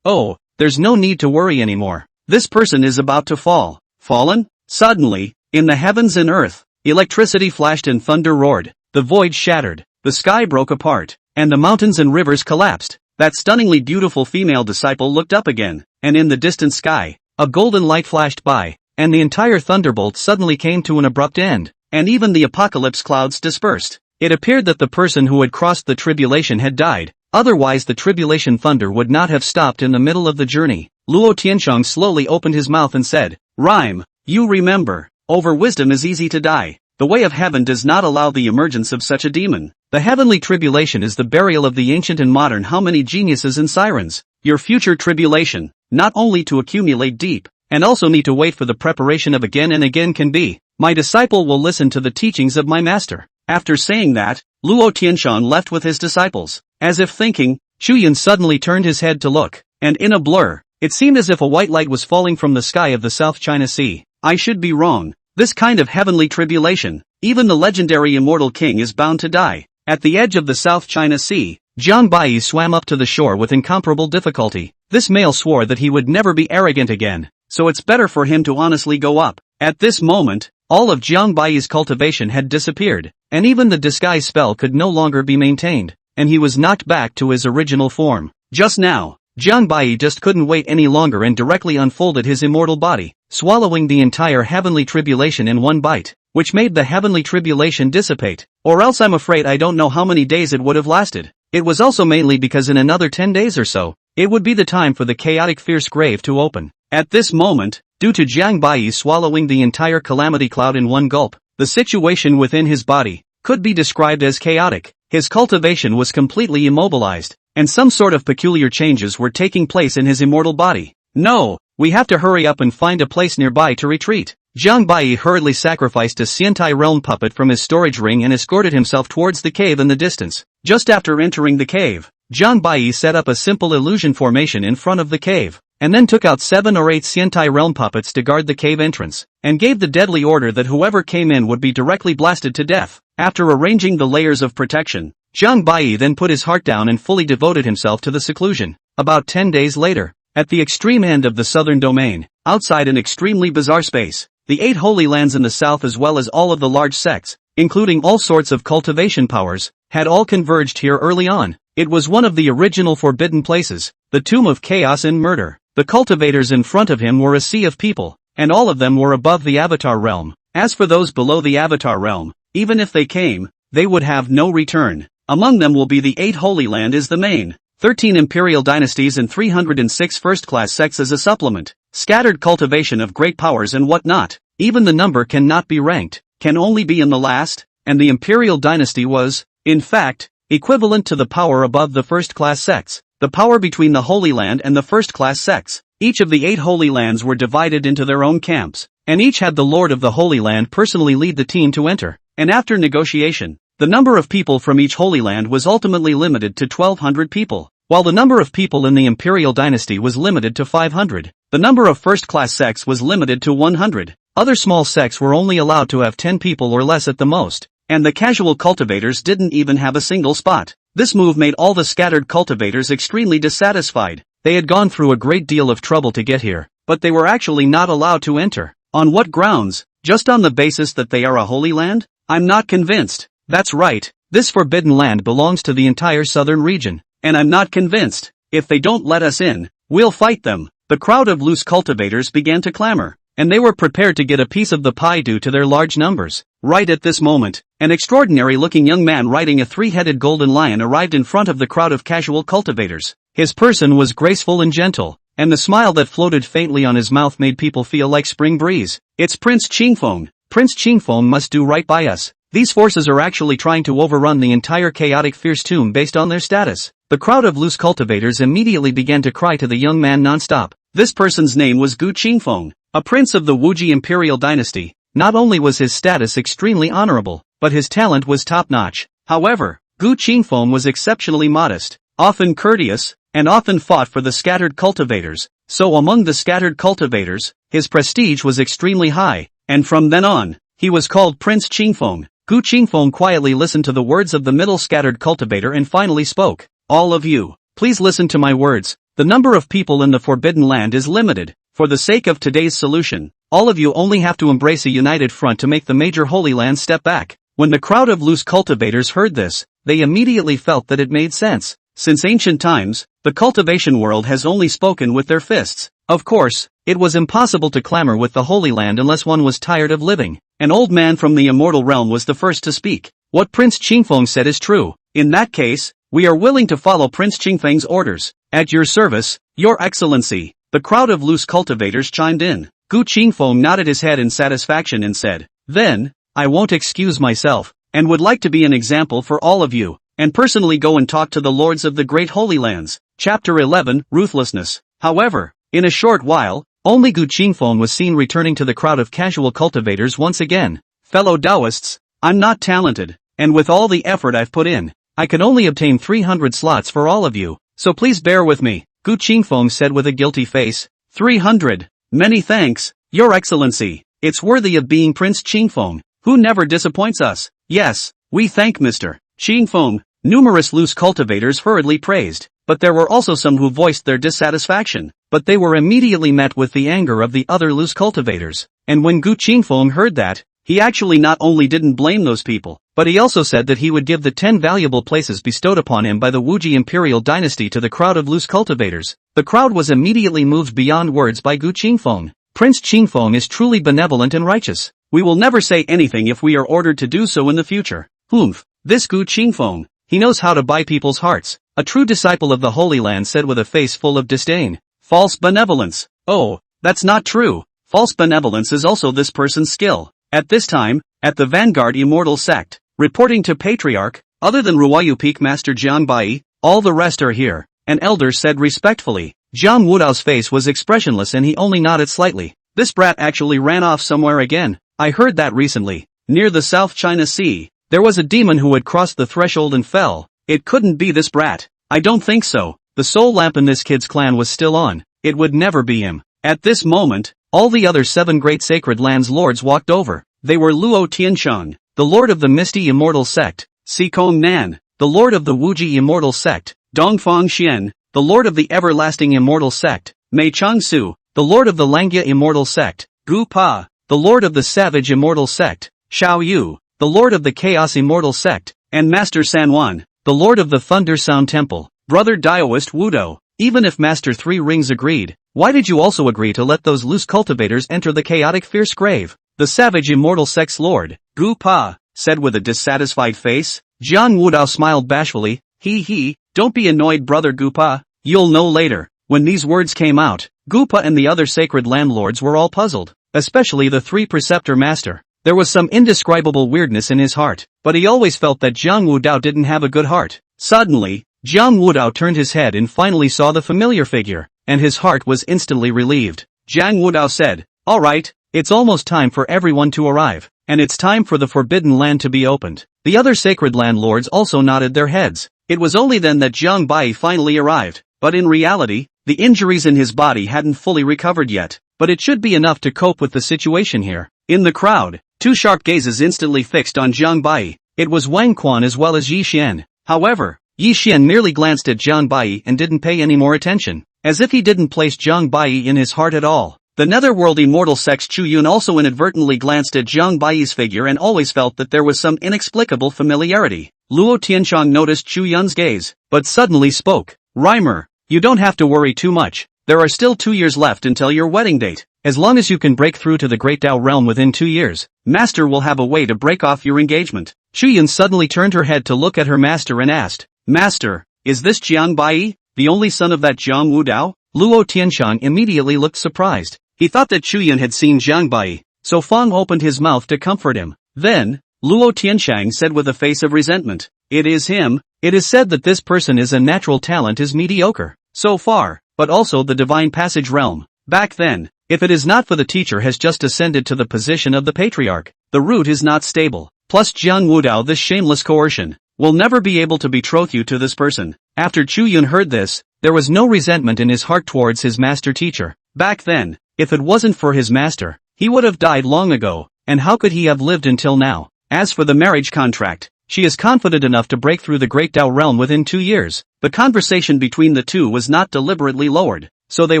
Oh, there's no need to worry anymore. This person is about to fall. Fallen? Suddenly, in the heavens and earth, electricity flashed and thunder roared. The void shattered, the sky broke apart, and the mountains and rivers collapsed. That stunningly beautiful female disciple looked up again, and in the distant sky, a golden light flashed by, and the entire thunderbolt suddenly came to an abrupt end. and even the apocalypse clouds dispersed. It appeared that the person who had crossed the tribulation had died, otherwise the tribulation thunder would not have stopped in the middle of the journey. Luo Tiansheng slowly opened his mouth and said, "Rhyme, you remember, over wisdom is easy to die. The way of heaven does not allow the emergence of such a demon. The heavenly tribulation is the burial of the ancient and modern how many geniuses and sirens. Your future tribulation, not only to accumulate deep, and also need to wait for the preparation of again and again can be. My disciple will listen to the teachings of my master." After saying that, Luo Tiansheng left with his disciples. As if thinking, Chu Yun suddenly turned his head to look, and in a blur, it seemed as if a white light was falling from the sky of the South China Sea. I should be wrong. This kind of heavenly tribulation, even the legendary immortal king is bound to die. At the edge of the South China Sea, Jiang Bai swam up to the shore with incomparable difficulty. This male swore that he would never be arrogant again, so it's better for him to honestly go up. At this moment, all of Jiang Bai's cultivation had disappeared, and even the disguise spell could no longer be maintained, and he was knocked back to his original form. Just now, Jiang Bai just couldn't wait any longer and directly unfolded his immortal body, swallowing the entire heavenly tribulation in one bite, which made the heavenly tribulation dissipate. Or else I'm afraid I don't know how many days it would have lasted. It was also mainly because in another 10 days or so, it would be the time for the chaotic fierce grave to open. At this moment, due to Jiang Bai swallowing the entire calamity cloud in one gulp, the situation within his body could be described as chaotic. His cultivation was completely immobilized, and some sort of peculiar changes were taking place in his immortal body. No, we have to hurry up and find a place nearby to retreat. Jiang Bai hurriedly sacrificed a Xiantai realm puppet from his storage ring and escorted himself towards the cave in the distance. Just after entering the cave, Jiang Bai set up a simple illusion formation in front of the cave, and then took out 7 or 8 Xiantai realm puppets to guard the cave entrance, and gave the deadly order that whoever came in would be directly blasted to death. After arranging the layers of protection, Jiang Bai then put his heart down and fully devoted himself to the seclusion. About 10 days later, at the extreme end of the southern domain, outside an extremely bizarre space, the 8 holy lands in the south as well as all of the large sects, including all sorts of cultivation powers, had all converged here early on. It was one of the original forbidden places, the tomb of chaos and murder. The cultivators in front of him were a sea of people, and all of them were above the Avatar realm. As for those below the Avatar realm, even if they came, they would have no return. Among them will be the 8 Holy Land is the main, 13 imperial dynasties and 306 first-class sects as a supplement, scattered cultivation of great powers and whatnot. Even the number cannot be ranked, can only be in the last, and the imperial dynasty was, in fact, equivalent to the power above the first-class sects, the power between the Holy Land and the first-class sects. Each of the 8 Holy Lands were divided into their own camps, and each had the Lord of the Holy Land personally lead the team to enter, and after negotiation, the number of people from each Holy Land was ultimately limited to 1,200 people, while the number of people in the Imperial Dynasty was limited to 500. The number of first-class sects was limited to 100. Other small sects were only allowed to have 10 people or less at the most, and the casual cultivators didn't even have a single spot. This move made all the scattered cultivators extremely dissatisfied. They had gone through a great deal of trouble to get here, but they were actually not allowed to enter. On what grounds? Just on the basis that they are a holy land? I'm not convinced. That's right, this forbidden land belongs to the entire southern region, and I'm not convinced. If they don't let us in, we'll fight them. The crowd of loose cultivators began to clamor, and they were prepared to get a piece of the pie due to their large numbers. Right at this moment, an extraordinary-looking young man riding a 3-headed golden lion arrived in front of the crowd of casual cultivators. His person was graceful and gentle, and the smile that floated faintly on his mouth made people feel like spring breeze. It's Prince Qingfeng. Prince Qingfeng must do right by us. These forces are actually trying to overrun the entire chaotic fierce tomb based on their status. The crowd of loose cultivators immediately began to cry to the young man non-stop. This person's name was Gu Qingfeng, a prince of the Wuji imperial dynasty. Not only was his status extremely honorable, but his talent was top-notch. However, Gu Qingfeng was exceptionally modest, often courteous, and often fought for the scattered cultivators. So among the scattered cultivators, his prestige was extremely high, and from then on, he was called Prince Qingfeng. Gu Qingfeng quietly listened to the words of the middle scattered cultivator and finally spoke. All of you, please listen to my words. The number of people in the Forbidden Land is limited. For the sake of today's solution, all of you only have to embrace a united front to make the major Holy Land step back. When the crowd of loose cultivators heard this, they immediately felt that it made sense. Since ancient times, the cultivation world has only spoken with their fists. Of course, it was impossible to clamor with the Holy Land unless one was tired of living. An old man from the immortal realm was the first to speak. What Prince Qingfeng said is true. In that case, we are willing to follow Prince Qingfeng's orders. At your service, Your Excellency. The crowd of loose cultivators chimed in. Gu Qingfeng nodded his head in satisfaction and said, "Then, I won't excuse myself, and would like to be an example for all of you, and personally go and talk to the lords of the great Holy Lands." Chapter 11, Ruthlessness. However, in a short while, only Gu Qingfeng was seen returning to the crowd of casual cultivators once again. "Fellow Taoists, I'm not talented, and with all the effort I've put in, I can only obtain 300 slots for all of you, so please bear with me," Gu Qingfeng said with a guilty face. 300. Many thanks, Your Excellency. It's worthy of being Prince Qingfeng, who never disappoints us. Yes, we thank Mr. Qingfeng. Numerous loose cultivators hurriedly praised, but there were also some who voiced their dissatisfaction, but they were immediately met with the anger of the other loose cultivators. And when Gu Qingfeng heard that, he actually not only didn't blame those people, but he also said that he would give the 10 valuable places bestowed upon him by the Wuji imperial dynasty to the crowd of loose cultivators. The crowd was immediately moved beyond words by Gu Qingfeng. Prince Qingfeng is truly benevolent and righteous. We will never say anything if we are ordered to do so in the future. Humph, this Gu Qingfeng, he knows how to buy people's hearts. A true disciple of the Holy Land said with a face full of disdain. False benevolence. Oh, that's not true. False benevolence is also this person's skill. At this time, at the Vanguard Immortal Sect, reporting to Patriarch, other than Ruwayu Peak Master Jiang Bai, all the rest are here, an elder said respectfully. Jiang Wudao's face was expressionless and he only nodded slightly. This brat actually ran off somewhere again. I heard that recently. Near the South China Sea, there was a demon who had crossed the threshold and fell. It couldn't be this brat. I don't think so. The soul lamp in this kid's clan was still on. It would never be him. At this moment, all the other 7 great sacred lands lords walked over. They were Luo Tiansheng, the lord of the Misty Immortal Sect, Sikong Nan, the lord of the Wuji Immortal Sect, Dongfang Xian, the lord of the Everlasting Immortal Sect, Mei Changsu, the lord of the Langya Immortal Sect, Gu Pa, the lord of the Savage Immortal Sect, Xiao Yu, the lord of the Chaos Immortal Sect, and Master Sanwan, the lord of the Thunder Sound Temple. Brother Daoist Wudo, even if Master Three Rings agreed, why did you also agree to let those loose cultivators enter the chaotic fierce grave? The Savage Immortal Sect's lord, Gu Pa, said with a dissatisfied face. Jiang Wudao smiled bashfully. He, don't be annoyed brother Gu Pa, you'll know later. When these words came out, Gu Pa and the other sacred landlords were all puzzled, especially the 3 preceptor master. There was some indescribable weirdness in his heart, but he always felt that Jiang Wudao didn't have a good heart. Suddenly, Jiang Wudao turned his head and finally saw the familiar figure, and his heart was instantly relieved. Jiang Wudao said, "All right, it's almost time for everyone to arrive, and it's time for the Forbidden Land to be opened." The other sacred landlords also nodded their heads. It was only then that Jiang Bai finally arrived, but in reality, the injuries in his body hadn't fully recovered yet, but it should be enough to cope with the situation here. In the crowd, 2 sharp gazes instantly fixed on Jiang Bai. It was Wang Quan as well as Yi Xian. However, Yi Xian merely glanced at Jiang Bai and didn't pay any more attention, as if he didn't place Jiang Bai in his heart at all. The Netherworld Immortal Sect's Chu Yun also inadvertently glanced at Jiang Bai's figure and always felt that there was some inexplicable familiarity. Luo Tianshang noticed Chu Yun's gaze, but suddenly spoke. "Reimer, you don't have to worry too much. There are still 2 years left until your wedding date. As long as you can break through to the Great Tao realm within 2 years, Master will have a way to break off your engagement." Chu Yun suddenly turned her head to look at her master and asked, "Master, is this Jiang Bai, the only son of that Jiang Wudao?" Luo Tianshang immediately looked surprised. He thought that Chu Yun had seen Jiang Bai, so Fang opened his mouth to comfort him. Then, Luo Tianshang said with a face of resentment, "It is him. It is said that this person is a natural talent is mediocre, so far, but also the divine passage realm. Back then, if it is not for the teacher has just ascended to the position of the patriarch, the root is not stable. Plus Jiang Wudao, this shameless coercion, will never be able to betroth you to this person." After Chu Yun heard this, there was no resentment in his heart towards his master teacher. Back then, if it wasn't for his master, he would have died long ago, and how could he have lived until now? As for the marriage contract, she is confident enough to break through the Great Tao realm within 2 years. The conversation between the two was not deliberately lowered, so they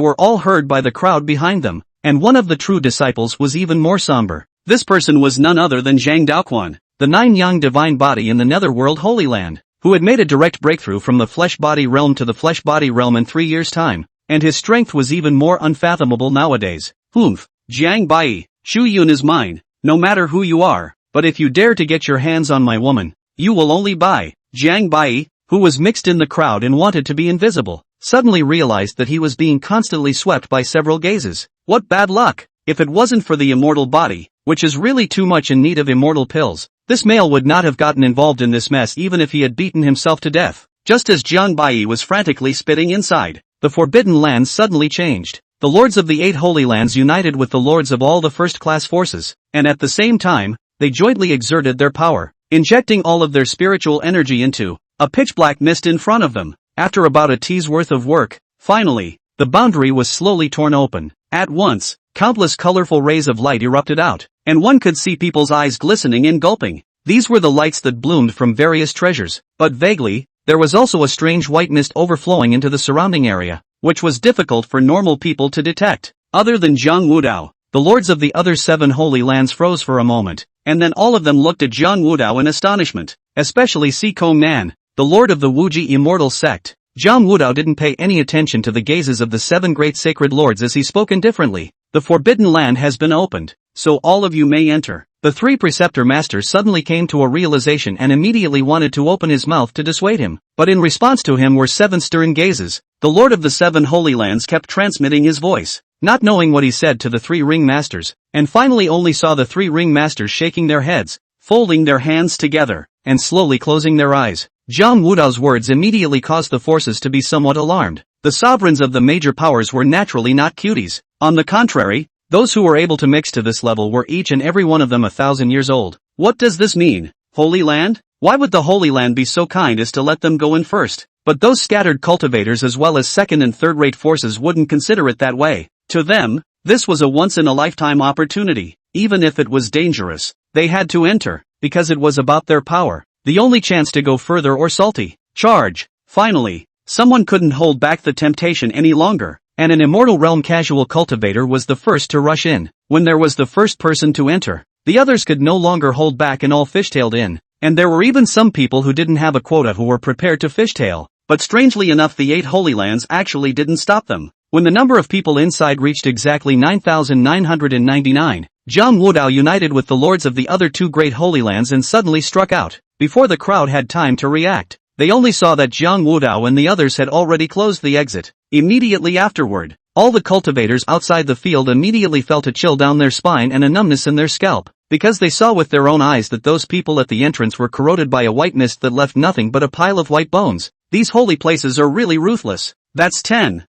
were all heard by the crowd behind them, and one of the true disciples was even more somber. This person was none other than Zhang Daoquan, the 9 Yang divine body in the Netherworld Holy Land. who had made a direct breakthrough from the flesh-body realm to the flesh-body realm in 3 years' time, and his strength was even more unfathomable nowadays. Humph, Jiang Bai, Shu Yun is mine, no matter who you are, but if you dare to get your hands on my woman, you will only die. Jiang Bai, who was mixed in the crowd and wanted to be invisible, suddenly realized that he was being constantly swept by several gazes. What bad luck! If it wasn't for the immortal body, which is really too much in need of immortal pills, this male would not have gotten involved in this mess even if he had beaten himself to death. Just as Jiang Bai was frantically spitting inside, the Forbidden Lands suddenly changed. The lords of the 8 Holy Lands united with the lords of all the first-class forces, and at the same time, they jointly exerted their power, injecting all of their spiritual energy into a pitch-black mist in front of them. After about a tea's worth of work, finally, the boundary was slowly torn open. At once, countless colorful rays of light erupted out, and one could see people's eyes glistening and gulping. These were the lights that bloomed from various treasures, but vaguely, there was also a strange white mist overflowing into the surrounding area, which was difficult for normal people to detect. Other than Zhang Wudao, the lords of the other 7 holy lands froze for a moment, and then all of them looked at Zhang Wudao in astonishment, especially Si Kong Nan, the lord of the Wuji immortal sect. Zhang Wudao didn't pay any attention to the gazes of the 7 great sacred lords as he spoke indifferently. The Forbidden Land has been opened, so all of you may enter. The 3 preceptor masters suddenly came to a realization and immediately wanted to open his mouth to dissuade him, but in response to him were 7 stern gazes. The lord of the 7 holy lands kept transmitting his voice, not knowing what he said to the 3 ring masters, and finally only saw the 3 ring masters shaking their heads, folding their hands together, and slowly closing their eyes. Zhang Wudao's words immediately caused the forces to be somewhat alarmed. The sovereigns of the major powers were naturally not cuties. On the contrary, those who were able to mix to this level were each and every one of them 1,000 years old. What does this mean? Holy Land? Why would the Holy Land be so kind as to let them go in first? But those scattered cultivators as well as second and third-rate forces wouldn't consider it that way. To them, this was a once-in-a-lifetime opportunity. Even if it was dangerous, they had to enter, because it was about their power. The only chance to go further or salty. Charge. Finally, someone couldn't hold back the temptation any longer, and an immortal realm casual cultivator was the first to rush in. When there was the first person to enter, the others could no longer hold back and all fishtailed in, and there were even some people who didn't have a quota who were prepared to fishtail, but strangely enough the 8 Holy Lands actually didn't stop them. When the number of people inside reached exactly 9,999, Zhang Wudao united with the lords of the other 2 great Holy Lands and suddenly struck out. Before the crowd had time to react, they only saw that Zhang Wudao and the others had already closed the exit. Immediately afterward, all the cultivators outside the field immediately felt a chill down their spine and a numbness in their scalp, because they saw with their own eyes that those people at the entrance were corroded by a white mist that left nothing but a pile of white bones. These holy places are really ruthless. That's 10,000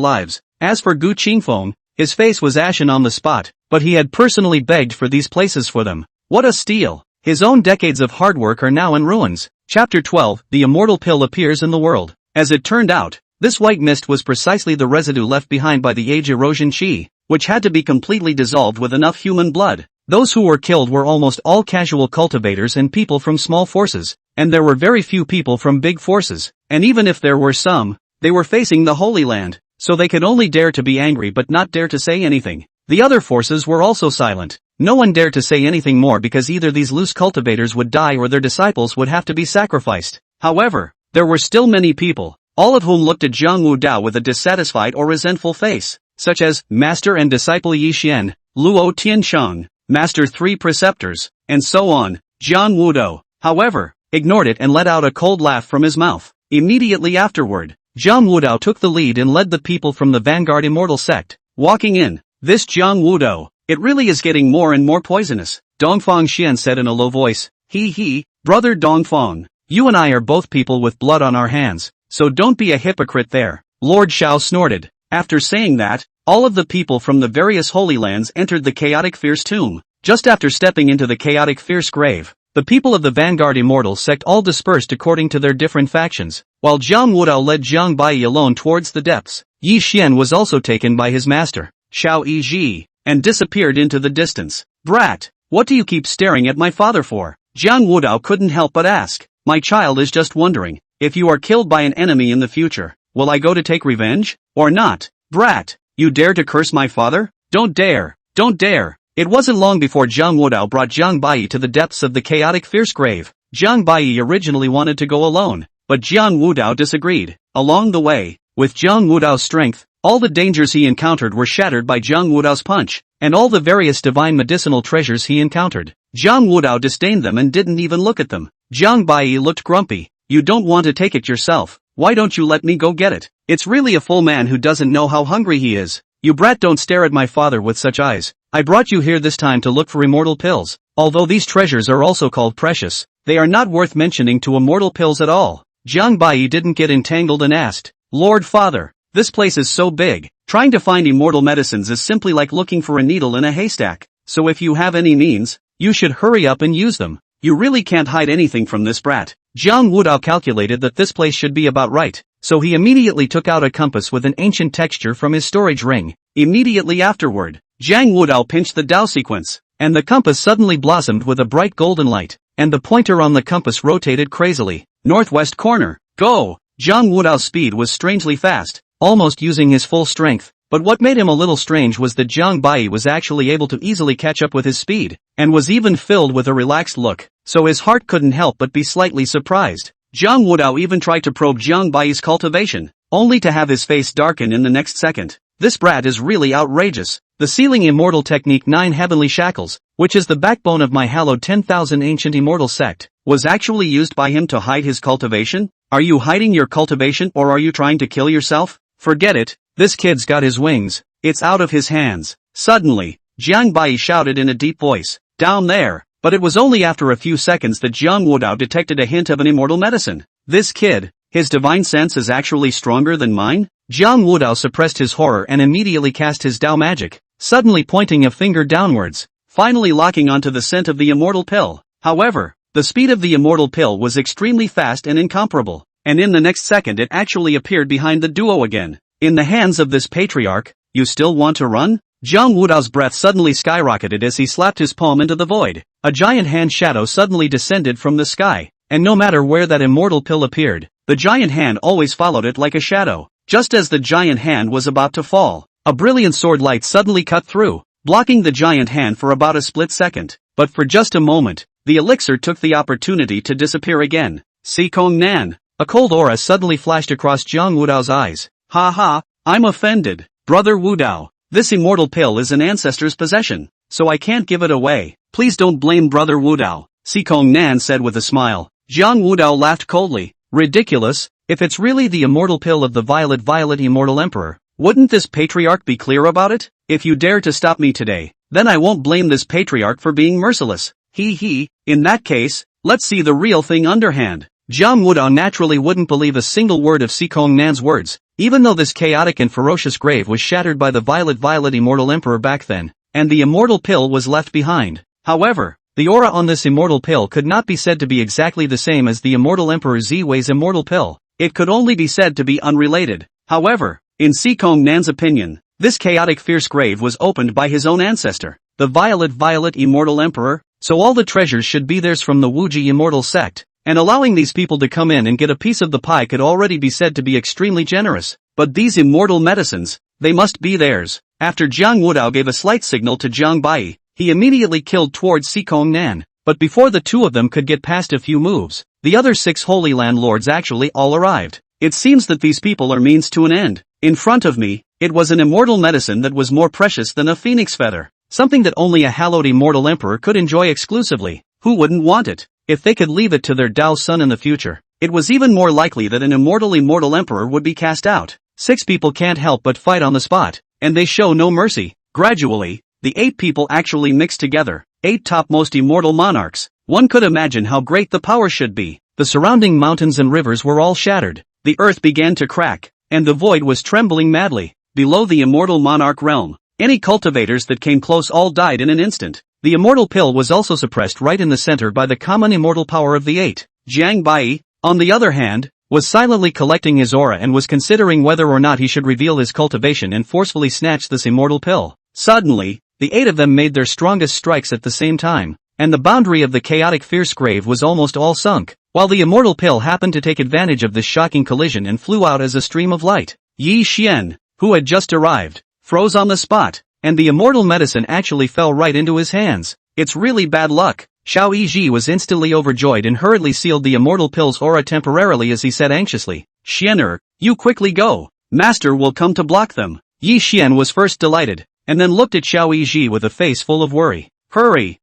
lives. As for Gu Qingfeng, his face was ashen on the spot, but he had personally begged for these places for them. What a steal! His own decades of hard work are now in ruins. Chapter 12, The Immortal Pill appears in the world. As it turned out, this white mist was precisely the residue left behind by the age erosion chi, which had to be completely dissolved with enough human blood. Those who were killed were almost all casual cultivators and people from small forces, and there were very few people from big forces, and even if there were some, they were facing the Holy Land, so they could only dare to be angry but not dare to say anything. The other forces were also silent. No one dared to say anything more because either these loose cultivators would die or their disciples would have to be sacrificed. However, there were still many people, all of whom looked at Zhang Wudao with a dissatisfied or resentful face, such as Master and Disciple Yi Xian, Luo Tiansheng, Master 3 Preceptors, and so on. Zhang Wudao, however, ignored it and let out a cold laugh from his mouth. Immediately afterward, Zhang Wudao took the lead and led the people from the Vanguard Immortal Sect, walking in. This Zhang Wudao, it really is getting more and more poisonous, Dongfang Xian said in a low voice. He, brother Dongfang, you and I are both people with blood on our hands, so don't be a hypocrite there. Lord Xiao snorted. After saying that, all of the people from the various Holy Lands entered the chaotic fierce tomb. Just after stepping into the chaotic fierce grave, the people of the Vanguard Immortal Sect all dispersed according to their different factions, while Zhang Wudao led Zhang Bai alone towards the depths. Yi Xian was also taken by his master, Xiao Yizhi, and disappeared into the distance. Brat, what do you keep staring at my father for? Zhang Wudao couldn't help but ask. My child is just wondering, if you are killed by an enemy in the future, will I go to take revenge, or not? Brat, you dare to curse my father? Don't dare, don't dare. It wasn't long before Zhang Wudao brought Zhang Bai to the depths of the chaotic fierce grave. Jiang Bai originally wanted to go alone, but Jiang Wudao disagreed. Along the way, with Jiang Wudao's strength, all the dangers he encountered were shattered by Jiang Wudao's punch, and all the various divine medicinal treasures he encountered. Jiang Wudao disdained them and didn't even look at them. Jiang Bai looked grumpy. You don't want to take it yourself, why don't you let me go get it? It's really a full man who doesn't know how hungry he is. You brat, don't stare at my father with such eyes. I brought you here this time to look for immortal pills. Although these treasures are also called precious, they are not worth mentioning to immortal pills at all. Jiang Bai didn't get entangled and asked, Lord Father, this place is so big, trying to find immortal medicines is simply like looking for a needle in a haystack, so if you have any means, you should hurry up and use them. You really can't hide anything from this brat. Jiang Wudao calculated that this place should be about right, so he immediately took out a compass with an ancient texture from his storage ring. Immediately afterward, Jiang Wudao pinched the Dao sequence, and the compass suddenly blossomed with a bright golden light, and the pointer on the compass rotated crazily. Northwest corner, go! Jiang Wudao's speed was strangely fast, almost using his full strength, but what made him a little strange was that Jiang Bai was actually able to easily catch up with his speed, and was even filled with a relaxed look, so his heart couldn't help but be slightly surprised. Jiang Wudao even tried to probe Jiang Bai's cultivation, only to have his face darken in the next second. This brat is really outrageous. The sealing immortal technique 9 heavenly shackles, which is the backbone of my hallowed 10,000 ancient immortal sect, was actually used by him to hide his cultivation? Are you hiding your cultivation or are you trying to kill yourself? Forget it, this kid's got his wings, it's out of his hands. Suddenly, Jiang Bai shouted in a deep voice, down there, but it was only after a few seconds that Jiang Wudao detected a hint of an immortal medicine. This kid, his divine sense is actually stronger than mine? Jiang Wudao suppressed his horror and immediately cast his Dao magic, suddenly pointing a finger downwards, finally locking onto the scent of the immortal pill. However, the speed of the immortal pill was extremely fast and incomparable, and in the next second it actually appeared behind the duo again. In the hands of this patriarch, you still want to run? Jiang Wudao's breath suddenly skyrocketed as he slapped his palm into the void. A giant hand shadow suddenly descended from the sky, and no matter where that immortal pill appeared, the giant hand always followed it like a shadow. Just as the giant hand was about to fall, a brilliant sword light suddenly cut through, blocking the giant hand for about a split second. But for just a moment, the elixir took the opportunity to disappear again. Sikong Nan. A cold aura suddenly flashed across Jiang Wudao's eyes. Ha ha, I'm offended. Brother Wudao, this immortal pill is an ancestor's possession, so I can't give it away. Please don't blame Brother Wudao, Sikong Nan said with a smile. Jiang Wudao laughed coldly. Ridiculous, if it's really the immortal pill of the violet immortal emperor, wouldn't this patriarch be clear about it? If you dare to stop me today, then I won't blame this patriarch for being merciless. In that case, let's see the real thing underhand. Jiang Wudao naturally wouldn't believe a single word of Sikong Nan's words, even though this chaotic and ferocious grave was shattered by the violet immortal emperor back then, and the immortal pill was left behind. However, the aura on this immortal pill could not be said to be exactly the same as the immortal emperor Ziwei's immortal pill. It could only be said to be unrelated. However, in Sikong Nan's opinion, this chaotic fierce grave was opened by his own ancestor, the violet immortal emperor, so all the treasures should be theirs from the Wuji immortal sect, and allowing these people to come in and get a piece of the pie could already be said to be extremely generous. But these immortal medicines, they must be theirs. After Jiang Wudao gave a slight signal to Jiang Bai, he immediately killed towards Sikong Nan, but before the two of them could get past a few moves, the other 6 Holy Land Lords actually all arrived. It seems that these people are means to an end. In front of me, it was an immortal medicine that was more precious than a phoenix feather, something that only a hallowed immortal emperor could enjoy exclusively. Who wouldn't want it? If they could leave it to their Dao son in the future, it was even more likely that an immortal emperor would be cast out. 6 people can't help but fight on the spot, and they show no mercy. Gradually, the 8 people actually mixed together, 8 topmost immortal monarchs. One could imagine how great the power should be. The surrounding mountains and rivers were all shattered, the earth began to crack, and the void was trembling madly. Below the immortal monarch realm, any cultivators that came close all died in an instant. The immortal pill was also suppressed right in the center by the common immortal power of the 8. Jiang Bai, on the other hand, was silently collecting his aura and was considering whether or not he should reveal his cultivation and forcefully snatch this immortal pill. Suddenly, the 8 of them made their strongest strikes at the same time, and the boundary of the chaotic fierce grave was almost all sunk, while the immortal pill happened to take advantage of this shocking collision and flew out as a stream of light. Yi Xian, who had just arrived, froze on the spot, and the immortal medicine actually fell right into his hands. It's really bad luck. Xiao Yizhi was instantly overjoyed and hurriedly sealed the immortal pill's aura temporarily as he said anxiously, "Xianer, you quickly go. Master will come to block them." Yi Xian was first delighted, and then looked at Xiao Yizhi with a face full of worry. Hurry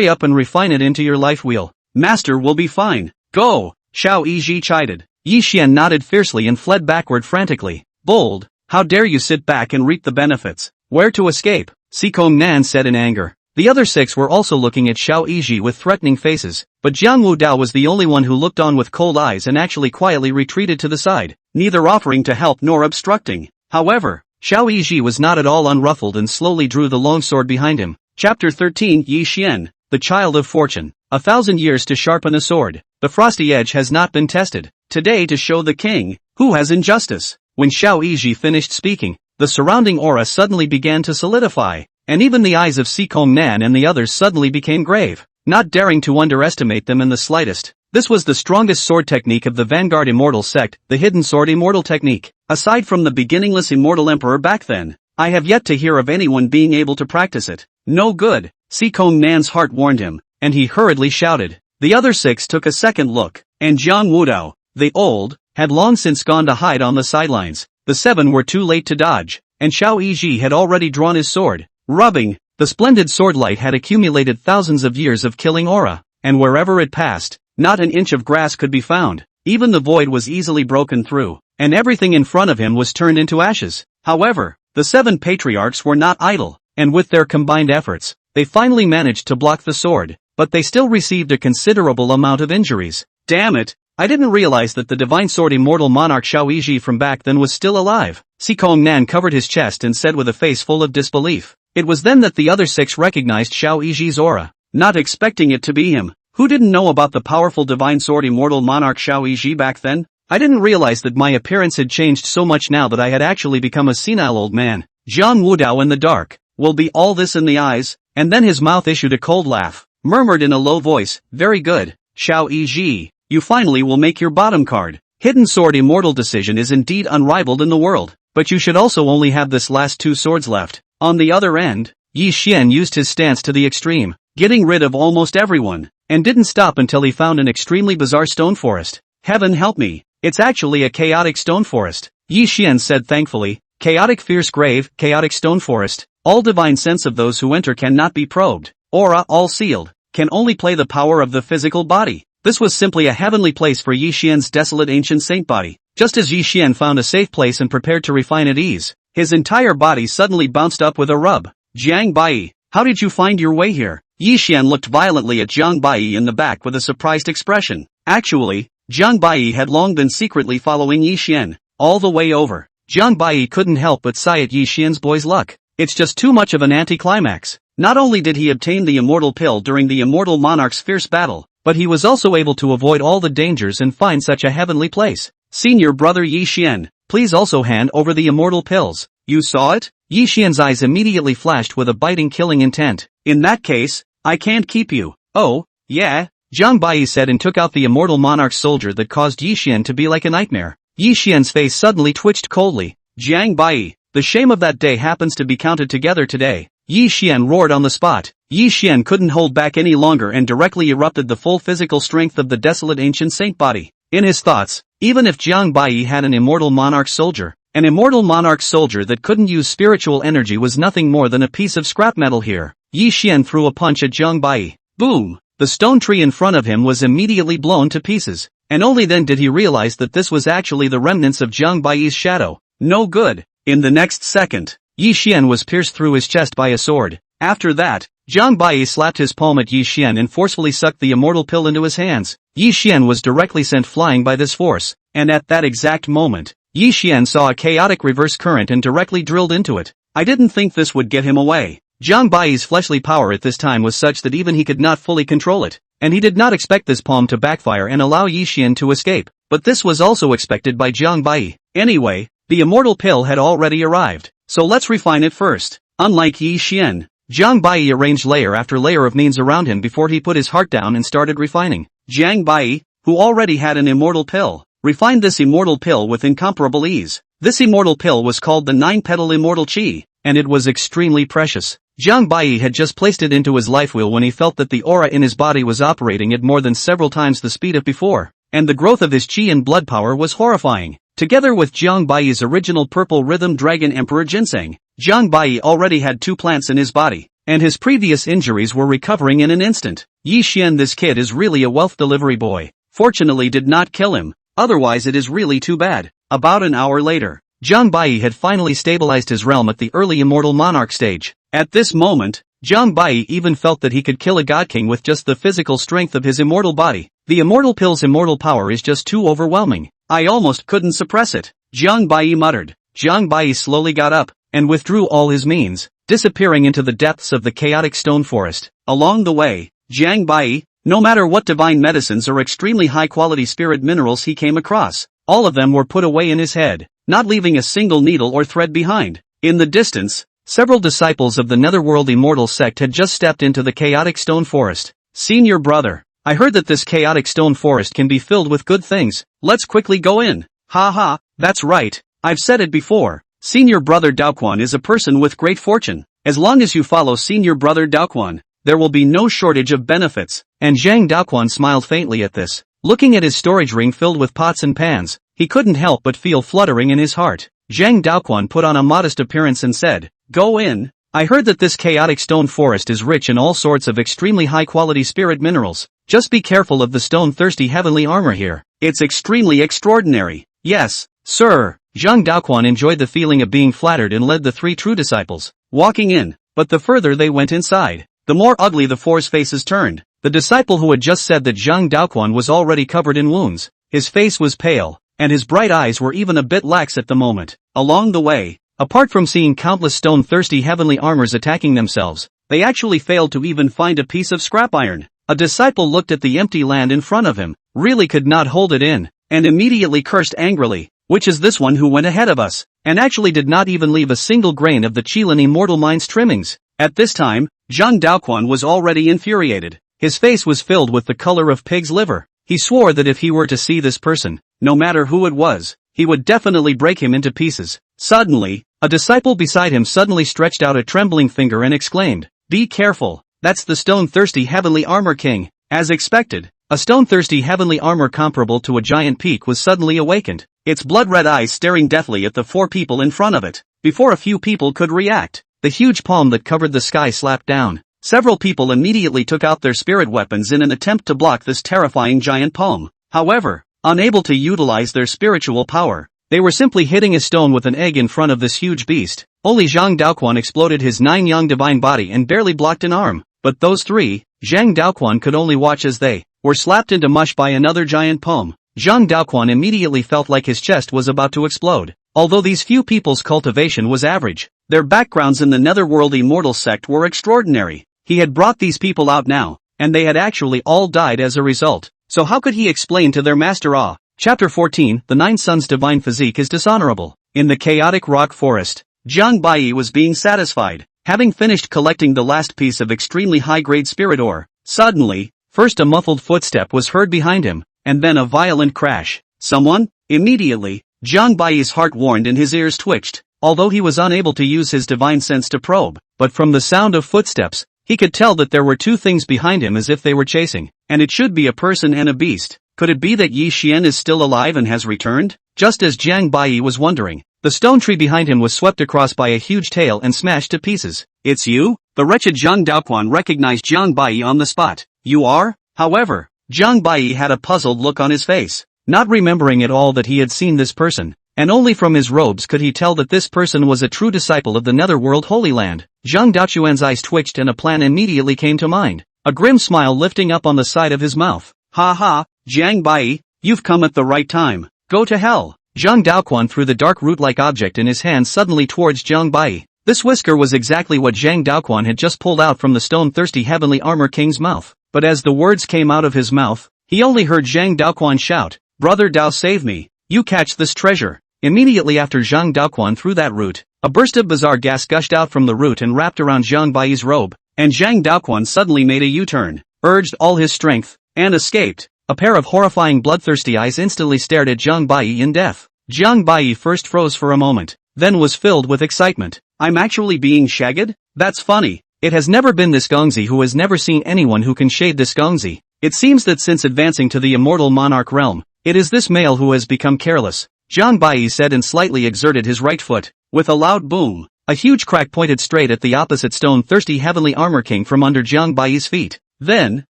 up and refine it into your life wheel. Master will be fine. Go! Xiao Yizhi chided. Yi Xian nodded fiercely and fled backward frantically. Bold, how dare you sit back and reap the benefits? Where to escape? Si Kong Nan said in anger. The other 6 were also looking at Xiao Yizhi with threatening faces, but Jiang Wudao was the only one who looked on with cold eyes and actually quietly retreated to the side, neither offering to help nor obstructing. However, Xiao Yizhi was not at all unruffled and slowly drew the long sword behind him. Chapter 13 Yi Xian, the Child of Fortune. 1,000 years to sharpen a sword. The frosty edge has not been tested. Today to show the king, who has injustice. When Xiao Yizhi finished speaking, the surrounding aura suddenly began to solidify, and even the eyes of Si Kong Nan and the others suddenly became grave, not daring to underestimate them in the slightest. This was the strongest sword technique of the Vanguard Immortal sect, the Hidden Sword Immortal technique. Aside from the beginningless Immortal Emperor back then, I have yet to hear of anyone being able to practice it. No good, Si Kong Nan's heart warned him, and he hurriedly shouted. The other 6 took a second look, and Jiang Wudao, the old, had long since gone to hide on the sidelines. The 7 were too late to dodge, and Xiao Yizhi had already drawn his sword. Rubbing, the splendid sword light had accumulated thousands of years of killing aura, and wherever it passed, not an inch of grass could be found. Even the void was easily broken through, and everything in front of him was turned into ashes. However, the 7 patriarchs were not idle, and with their combined efforts, they finally managed to block the sword, but they still received a considerable amount of injuries. Damn it, I didn't realize that the Divine Sword Immortal Monarch Xiao Yizhi from back then was still alive. Si Kong Nan covered his chest and said with a face full of disbelief. It was then that the other 6 recognized Xiao Yizhi's aura, not expecting it to be him. Who didn't know about the powerful Divine Sword Immortal Monarch Xiao Yizhi back then? I didn't realize that my appearance had changed so much now that I had actually become a senile old man. Jiang Wudao in the dark, will be all this in the eyes? And then his mouth issued a cold laugh, murmured in a low voice, very good, Xiao Yizhi, you finally will make your bottom card. Hidden Sword Immortal Decision is indeed unrivaled in the world, but you should also only have this last 2 swords left. On the other end, Yi Xian used his stance to the extreme, getting rid of almost everyone, and didn't stop until he found an extremely bizarre stone forest. Heaven help me, it's actually a chaotic stone forest, Yi Xian said thankfully. Chaotic fierce grave, chaotic stone forest, all divine sense of those who enter cannot be probed, aura all sealed, can only play the power of the physical body. This was simply a heavenly place for Yi Xian's desolate ancient saint body. Just as Yi Xian found a safe place and prepared to refine at ease, his entire body suddenly bounced up with a rub. Jiang Bai, how did you find your way here? Yi Xian looked violently at Jiang Bai in the back with a surprised expression. Actually, Jiang Bai had long been secretly following Yi Xian, all the way over. Jiang Bai couldn't help but sigh at Yi Xian's boy's luck. It's just too much of an anticlimax. Not only did he obtain the immortal pill during the immortal monarch's fierce battle, but he was also able to avoid all the dangers and find such a heavenly place. Senior brother Yi Xian, please also hand over the immortal pills. You saw it? Yi Xian's eyes immediately flashed with a biting killing intent. In that case, I can't keep you. Oh, yeah, Jiang Bai said and took out the immortal monarch's soldier that caused Yi Xian to be like a nightmare. Yi Xian's face suddenly twitched coldly. Jiang Bai, the shame of that day happens to be counted together today. Yi Xian roared on the spot. Yi Xian couldn't hold back any longer and directly erupted the full physical strength of the desolate ancient saint body. In his thoughts, even if Jiang Bai had an immortal monarch soldier that couldn't use spiritual energy was nothing more than a piece of scrap metal here. Yi Xian threw a punch at Jiang Bai. Boom! The stone tree in front of him was immediately blown to pieces, and only then did he realize that this was actually the remnants of Jiang Bai's shadow. No good. In the next second, Yi Xian was pierced through his chest by a sword. After that, Jiang Bai slapped his palm at Yi Xian and forcefully sucked the immortal pill into his hands. Yi Xian was directly sent flying by this force, and at that exact moment, Yi Xian saw a chaotic reverse current and directly drilled into it. I didn't think this would get him away. Jiang Bai's fleshly power at this time was such that even he could not fully control it, and he did not expect this palm to backfire and allow Yi Xian to escape. But this was also expected by Jiang Bai. Anyway, the immortal pill had already arrived, so let's refine it first. Unlike Yi Xian, Jiang Bai arranged layer after layer of means around him before he put his heart down and started refining. Jiang Bai, who already had an immortal pill, refined this immortal pill with incomparable ease. This immortal pill was called the 9-petal immortal chi, and it was extremely precious. Jiang Bai had just placed it into his life wheel when he felt that the aura in his body was operating at more than several times the speed of before, and the growth of his chi and blood power was horrifying. Together with Jiang Bai's original purple rhythm dragon Emperor Ginseng, Jiang Bai already had 2 plants in his body, and his previous injuries were recovering in an instant. Yi Xian, this kid is really a wealth delivery boy. Fortunately did not kill him, otherwise it is really too bad. About an hour later, Jiang Bai had finally stabilized his realm at the early immortal monarch stage. At this moment, Jiang Bai even felt that he could kill a god king with just the physical strength of his immortal body. The immortal pill's immortal power is just too overwhelming. I almost couldn't suppress it, Jiang Bai muttered. Jiang Bai slowly got up, and withdrew all his means, disappearing into the depths of the chaotic stone forest. Along the way, Jiang Bai, no matter what divine medicines or extremely high-quality spirit minerals he came across, all of them were put away in his head, not leaving a single needle or thread behind. In the distance, several disciples of the Netherworld Immortal sect had just stepped into the chaotic stone forest. Senior brother, I heard that this chaotic stone forest can be filled with good things. Let's quickly go in. Ha, that's right, I've said it before. Senior brother Daoquan is a person with great fortune. As long as you follow senior brother Daoquan, there will be no shortage of benefits. And Zhang Daoquan smiled faintly at this. Looking at his storage ring filled with pots and pans, he couldn't help but feel fluttering in his heart. Zhang Daoquan put on a modest appearance and said, "Go in. I heard that this chaotic stone forest is rich in all sorts of extremely high-quality spirit minerals. Just be careful of the stone-thirsty heavenly armor here. It's extremely extraordinary." "Yes, sir." Zhang Daoquan enjoyed the feeling of being flattered and led the 3 true disciples, walking in. But the further they went inside, the more ugly the 4's faces turned. The disciple who had just said that Zhang Daoquan was already covered in wounds, his face was pale, and his bright eyes were even a bit lax at the moment. Along the way, apart from seeing countless stone-thirsty heavenly armors attacking themselves, they actually failed to even find a piece of scrap iron. A disciple looked at the empty land in front of him, really could not hold it in, and immediately cursed angrily. "Which is this one who went ahead of us, and actually did not even leave a single grain of the Qilin Immortal Mind's trimmings?" At this time, Zhang Daoquan was already infuriated. His face was filled with the color of pig's liver. He swore that if he were to see this person, no matter who it was, he would definitely break him into pieces. Suddenly, a disciple beside him suddenly stretched out a trembling finger and exclaimed, "Be careful, that's the stone-thirsty heavenly armor king." As expected, a stone-thirsty heavenly armor comparable to a giant peak was suddenly awakened, its blood-red eyes staring deathly at the 4 people in front of it. Before a few people could react, the huge palm that covered the sky slapped down. Several people immediately took out their spirit weapons in an attempt to block this terrifying giant palm. However, unable to utilize their spiritual power, they were simply hitting a stone with an egg in front of this huge beast. Only Zhang Daoquan exploded his 9-yang divine body and barely blocked an arm. But those 3, Zhang Daoquan could only watch as they were slapped into mush by another giant palm. Zhang Daoquan immediately felt like his chest was about to explode. Although these few people's cultivation was average, their backgrounds in the Netherworld Immortal sect were extraordinary. He had brought these people out now, and they had actually all died as a result. So how could he explain to their master Chapter 14, The 9 Sons' Divine Physique is Dishonorable. In the chaotic rock forest, Jiang Bai was being satisfied, having finished collecting the last piece of extremely high-grade spirit ore. Suddenly, first a muffled footstep was heard behind him, and then a violent crash. Someone? Immediately, Jiang Bai's heart warned and his ears twitched, although he was unable to use his divine sense to probe. But from the sound of footsteps, he could tell that there were 2 things behind him as if they were chasing, and it should be a person and a beast. Could it be that Yi Xian is still alive and has returned? Just as Jiang Bai was wondering, the stone tree behind him was swept across by a huge tail and smashed to pieces. "It's you?" The wretched Zhang Daoquan recognized Jiang Bai on the spot. "You are?" However, Jiang Bai had a puzzled look on his face, not remembering at all that he had seen this person, and only from his robes could he tell that this person was a true disciple of the Netherworld Holy Land. Zhang Daoquan's eyes twitched and a plan immediately came to mind, a grim smile lifting up on the side of his mouth. "Ha, Jiang Bai, you've come at the right time. Go to hell." Zhang Daoquan threw the dark root-like object in his hand suddenly towards Jiang Bai. This whisker was exactly what Zhang Daoquan had just pulled out from the stone-thirsty heavenly armor king's mouth. But as the words came out of his mouth, he only heard Zhang Daoquan shout, "Brother Dao, save me. You catch this treasure." Immediately after Zhang Daoquan threw that root, a burst of bizarre gas gushed out from the root and wrapped around Jiang Bai's robe, and Zhang Daoquan suddenly made a U-turn, urged all his strength, and escaped. A pair of horrifying bloodthirsty eyes instantly stared at Jiang Bai in death. Jiang Bai first froze for a moment, then was filled with excitement. "I'm actually being shagged? That's funny. It has never been this Gongzi who has never seen anyone who can shade this Gongzi. It seems that since advancing to the immortal monarch realm, it is this male who has become careless, Zhang Bai said and slightly exerted his right foot. With a loud boom, a huge crack pointed straight at the opposite stone-thirsty heavenly armor king from under Zhang Bai's feet. Then,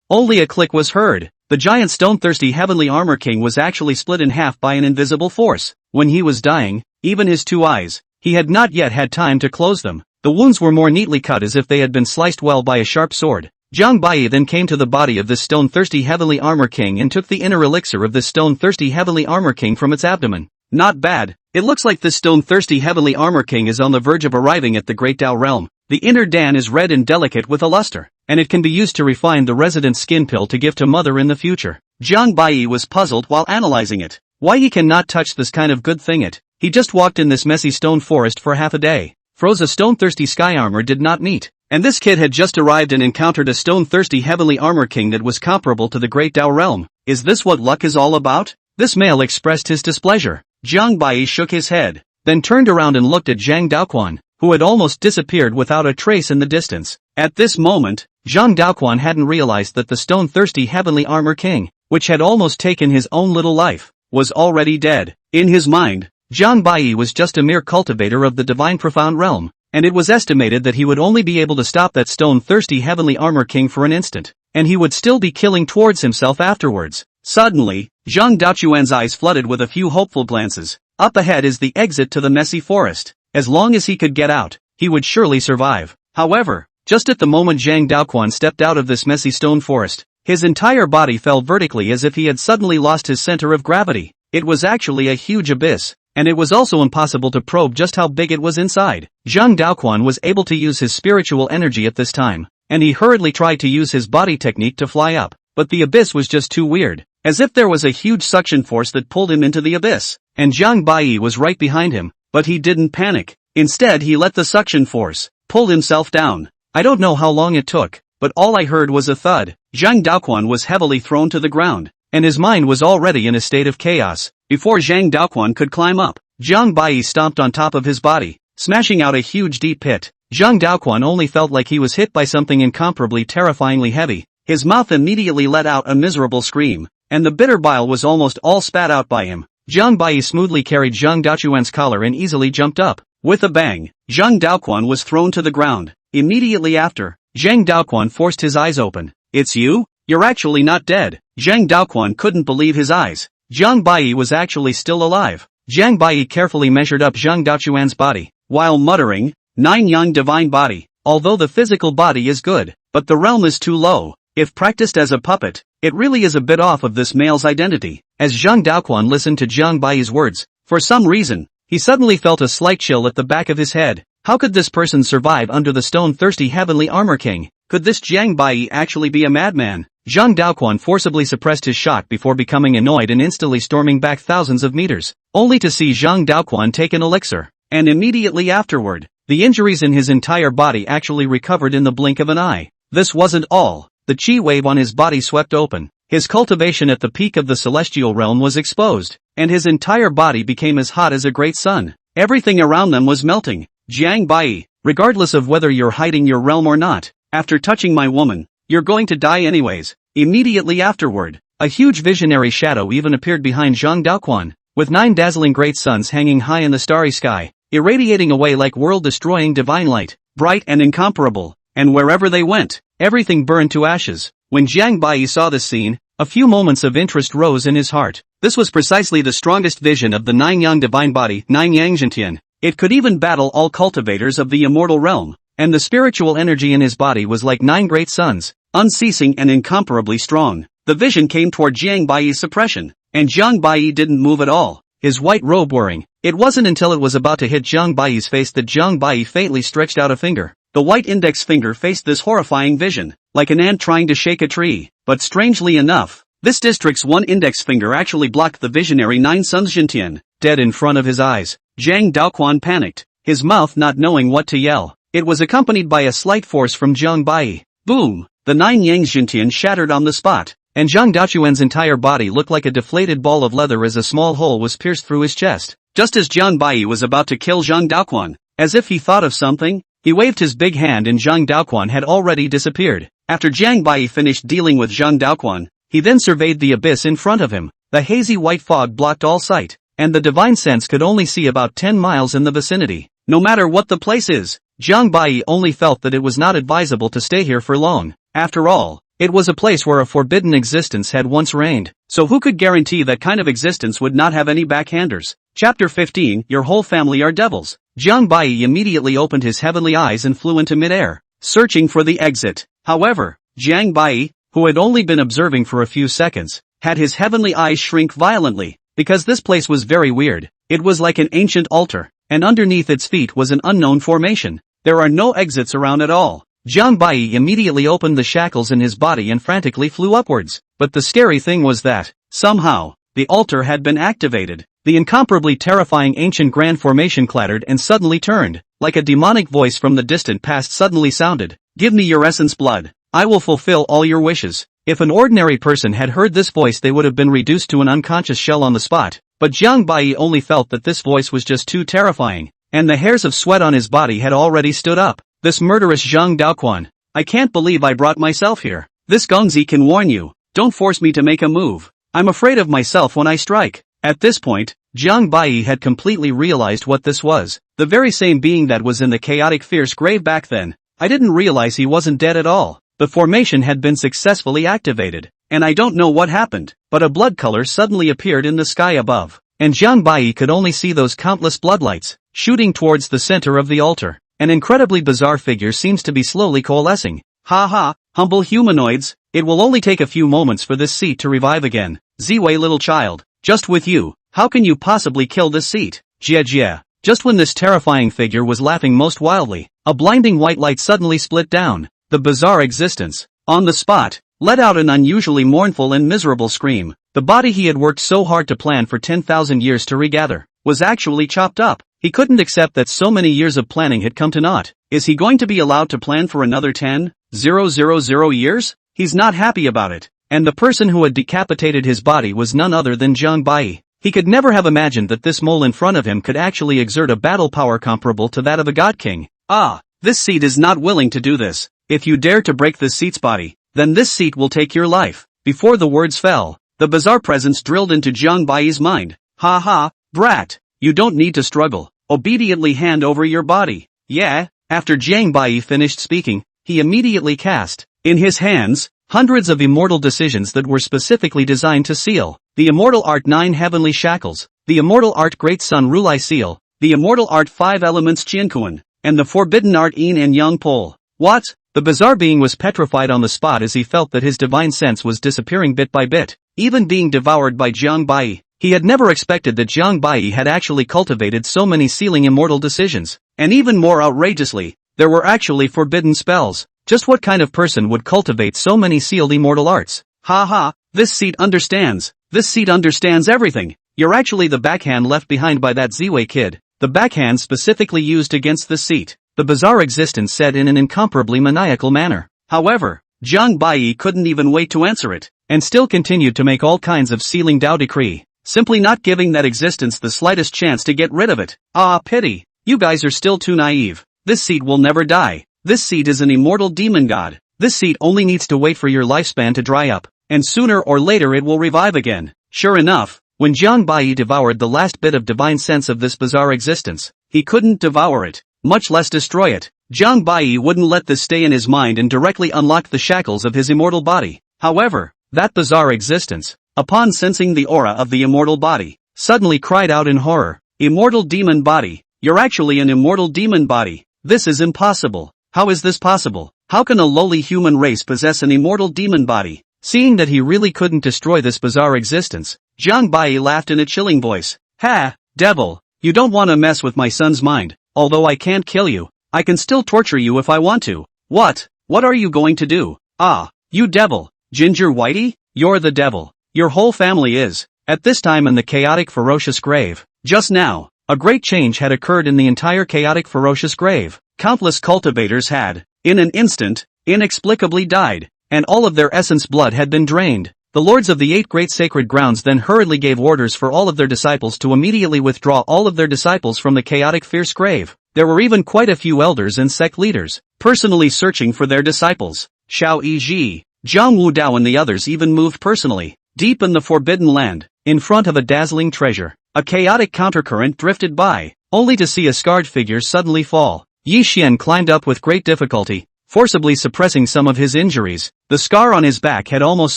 only a click was heard. The giant stone-thirsty heavenly armor king was actually split in half by an invisible force. When he was dying, even his two eyes, he had not yet had time to close them. The wounds were more neatly cut as if they had been sliced well by a sharp sword. Zhang Bai then came to the body of this stone-thirsty heavenly armor king and took the inner elixir of this stone-thirsty heavenly armor king from its abdomen. Not bad. It looks like this stone-thirsty heavenly armor king is on the verge of arriving at the Great Tao realm. The inner Dan is red and delicate with a luster, and it can be used to refine the resident skin pill to give to mother in the future. Zhang Bai was puzzled while analyzing it. Why he cannot touch this kind of good thing it? He just walked in this messy stone forest for half a day. Froze a stone-thirsty sky armor did not meet. And this kid had just arrived and encountered a stone-thirsty heavenly armor king that was comparable to the Great Tao realm. Is this what luck is all about? This male expressed his displeasure. Zhang Bai shook his head, then turned around and looked at Zhang Daoquan, who had almost disappeared without a trace in the distance. At this moment, Zhang Daoquan hadn't realized that the stone-thirsty heavenly armor king, which had almost taken his own little life, was already dead. In his mind, Zhang Bai was just a mere cultivator of the divine profound realm, and it was estimated that he would only be able to stop that stone-thirsty heavenly armor king for an instant, and he would still be killing towards himself afterwards. Suddenly, Zhang Daoquan's eyes flooded with a few hopeful glances. Up ahead is the exit to the messy forest. As long as he could get out, he would surely survive. However, just at the moment Zhang Daoquan stepped out of this messy stone forest, his entire body fell vertically as if he had suddenly lost his center of gravity. It was actually a huge abyss, and it was also impossible to probe just how big it was inside. Zhang Daoquan was able to use his spiritual energy at this time, and he hurriedly tried to use his body technique to fly up, but the abyss was just too weird. As if there was a huge suction force that pulled him into the abyss, and Zhang Bai was right behind him, but he didn't panic. Instead he let the suction force pull himself down. I don't know how long it took, but all I heard was a thud. Zhang Daoquan was heavily thrown to the ground, and his mind was already in a state of chaos. Before Zhang Daoquan could climb up, Zhang Bai stomped on top of his body, smashing out a huge deep pit. Zhang Daoquan only felt like he was hit by something incomparably terrifyingly heavy. His mouth immediately let out a miserable scream, and the bitter bile was almost all spat out by him. Zhang Bai smoothly carried Zhang Daoquan's collar and easily jumped up. With a bang, Zhang Daoquan was thrown to the ground. Immediately after, Zhang Daoquan forced his eyes open. It's you? You're actually not dead. Zhang Daoquan couldn't believe his eyes. Zhang Bai was actually still alive. Zhang Bai carefully measured up Zhang Daoquan's body, while muttering, Nine Yang divine body. Although the physical body is good, but the realm is too low. If practiced as a puppet, it really is a bit off of this male's identity. As Zhang Daoquan listened to Zhang Bai's words, for some reason, he suddenly felt a slight chill at the back of his head. How could this person survive under the stone-thirsty heavenly armor king? Could this Zhang Bai actually be a madman? Zhang Daoquan forcibly suppressed his shock before becoming annoyed and instantly storming back thousands of meters, only to see Zhang Daoquan take an elixir. And immediately afterward, the injuries in his entire body actually recovered in the blink of an eye. This wasn't all. The chi wave on his body swept open. His cultivation at the peak of the celestial realm was exposed, and his entire body became as hot as a great sun. Everything around them was melting. Zhang Bai, regardless of whether you're hiding your realm or not, after touching my woman, you're going to die anyways. Immediately afterward, a huge visionary shadow even appeared behind Zhang Daoquan, with 9 dazzling great suns hanging high in the starry sky, irradiating away like world-destroying divine light, bright and incomparable, and wherever they went, everything burned to ashes. When Zhang Bai saw this scene, a few moments of interest rose in his heart. This was precisely the strongest vision of the 9 Yang divine body, 9 Yang Zhentian. It could even battle all cultivators of the immortal realm, and the spiritual energy in his body was like 9 great suns, unceasing and incomparably strong. The vision came toward Zhang Bai's suppression, and Zhang Bai didn't move at all, his white robe whirring. It wasn't until it was about to hit Zhang Bai's face that Zhang Bai faintly stretched out a finger. The white index finger faced this horrifying vision, like an ant trying to shake a tree. But strangely enough, this district's one index finger actually blocked the visionary 9 Suns Zhentian, dead in front of his eyes. Zhang Daoquan panicked, his mouth not knowing what to yell. It was accompanied by a slight force from Zhang Bai. Boom! The 9 Yang Zhentian shattered on the spot, and Zhang Daoquan's entire body looked like a deflated ball of leather as a small hole was pierced through his chest. Just as Zhang Bai was about to kill Zhang Daoquan, as if he thought of something, He waved his big hand and Zhang Daoquan had already disappeared. After Jiang Bai finished dealing with Zhang Daoquan, he then surveyed the abyss in front of him. The hazy white fog blocked all sight, and the divine sense could only see about 10 miles in the vicinity. No matter what the place is, Jiang Bai only felt that it was not advisable to stay here for long. After all, it was a place where a forbidden existence had once reigned, so who could guarantee that kind of existence would not have any backhanders? Chapter 15, Your whole family are devils. Jiang Bai immediately opened his heavenly eyes and flew into midair, searching for the exit. However, Jiang Bai, who had only been observing for a few seconds, had his heavenly eyes shrink violently, because this place was very weird. It was like an ancient altar, and underneath its feet was an unknown formation. There are no exits around at all. Jiang Bai immediately opened the shackles in his body and frantically flew upwards. But the scary thing was that, somehow, the altar had been activated. The incomparably terrifying ancient grand formation clattered and suddenly turned, like a demonic voice from the distant past suddenly sounded. Give me your essence blood. I will fulfill all your wishes. If an ordinary person had heard this voice they would have been reduced to an unconscious shell on the spot. But Jiang Bai only felt that this voice was just too terrifying, and the hairs of sweat on his body had already stood up. This murderous Zhang Daoquan. I can't believe I brought myself here. This Gongzi can warn you. Don't force me to make a move. I'm afraid of myself when I strike. At this point, Jiang Bai had completely realized what this was. The very same being that was in the chaotic fierce grave back then. I didn't realize he wasn't dead at all. The formation had been successfully activated, and I don't know what happened, but a blood color suddenly appeared in the sky above, and Jiang Bai could only see those countless bloodlights, shooting towards the center of the altar. An incredibly bizarre figure seems to be slowly coalescing. Ha ha, humble humanoids, it will only take a few moments for this seat to revive again. Ziwei little child, just with you, how can you possibly kill this seat? Jia. Just when this terrifying figure was laughing most wildly, a blinding white light suddenly split down. The bizarre existence, on the spot, let out an unusually mournful and miserable scream. The body he had worked so hard to plan for 10,000 years to regather, was actually chopped up. He couldn't accept that so many years of planning had come to naught. Is he going to be allowed to plan for another 10,000 years? He's not happy about it. And the person who had decapitated his body was none other than Jiang Bai. He could never have imagined that this mole in front of him could actually exert a battle power comparable to that of a god king. Ah, this seat is not willing to do this. If you dare to break this seat's body, then this seat will take your life. Before the words fell, the bizarre presence drilled into Jiang Bai's mind. Ha ha, brat. You don't need to struggle. Obediently hand over your body. Yeah. After Jiang Bai finished speaking, he immediately cast, in his hands, hundreds of immortal decisions that were specifically designed to seal the Immortal Art 9 Heavenly Shackles, the Immortal Art Great Sun Rulai Seal, the Immortal Art 5 Elements Qiankuan, and the Forbidden Art Yin and Yang Pole. What? The bizarre being was petrified on the spot as he felt that his divine sense was disappearing bit by bit, even being devoured by Jiang Bai. He had never expected that Jiang Bai had actually cultivated so many sealing immortal decisions, and even more outrageously, there were actually forbidden spells. Just what kind of person would cultivate so many sealed immortal arts? Ha ha, this seat understands. This seat understands everything. You're actually the backhand left behind by that Ziwei kid. The backhand specifically used against this seat. The bizarre existence said in an incomparably maniacal manner. However, Jiang Bai couldn't even wait to answer it, and still continued to make all kinds of sealing Dao decree, simply not giving that existence the slightest chance to get rid of it. Ah, pity. You guys are still too naive. This seed will never die. This seed is an immortal demon god. This seed only needs to wait for your lifespan to dry up, and sooner or later it will revive again. Sure enough, when Jiang Bai devoured the last bit of divine sense of this bizarre existence, he couldn't devour it, much less destroy it. Jiang Bai wouldn't let this stay in his mind and directly unlocked the shackles of his immortal body. However, that bizarre existence, upon sensing the aura of the immortal body, suddenly cried out in horror. Immortal demon body. You're actually an immortal demon body. This is impossible. How is this possible? How can a lowly human race possess an immortal demon body? Seeing that he really couldn't destroy this bizarre existence, Jiang Bai laughed in a chilling voice. Ha, devil, you don't want to mess with my son's mind. Although I can't kill you, I can still torture you if I want to. What? What are you going to do? Ah, you devil. Ginger Whitey? You're the devil. Your whole family is. At this time in the chaotic ferocious grave, just now, a great change had occurred in the entire chaotic ferocious grave. Countless cultivators had, in an instant, inexplicably died, and all of their essence blood had been drained. The lords of the 8 great sacred grounds then hurriedly gave orders for all of their disciples to immediately withdraw all of their disciples from the chaotic fierce grave. There were even quite a few elders and sect leaders, personally searching for their disciples. Xiao Yizhi, Zhang Wudao and the others even moved personally, deep in the Forbidden Land, in front of a dazzling treasure. A chaotic countercurrent drifted by, only to see a scarred figure suddenly fall. Yi Xian climbed up with great difficulty, forcibly suppressing some of his injuries. The scar on his back had almost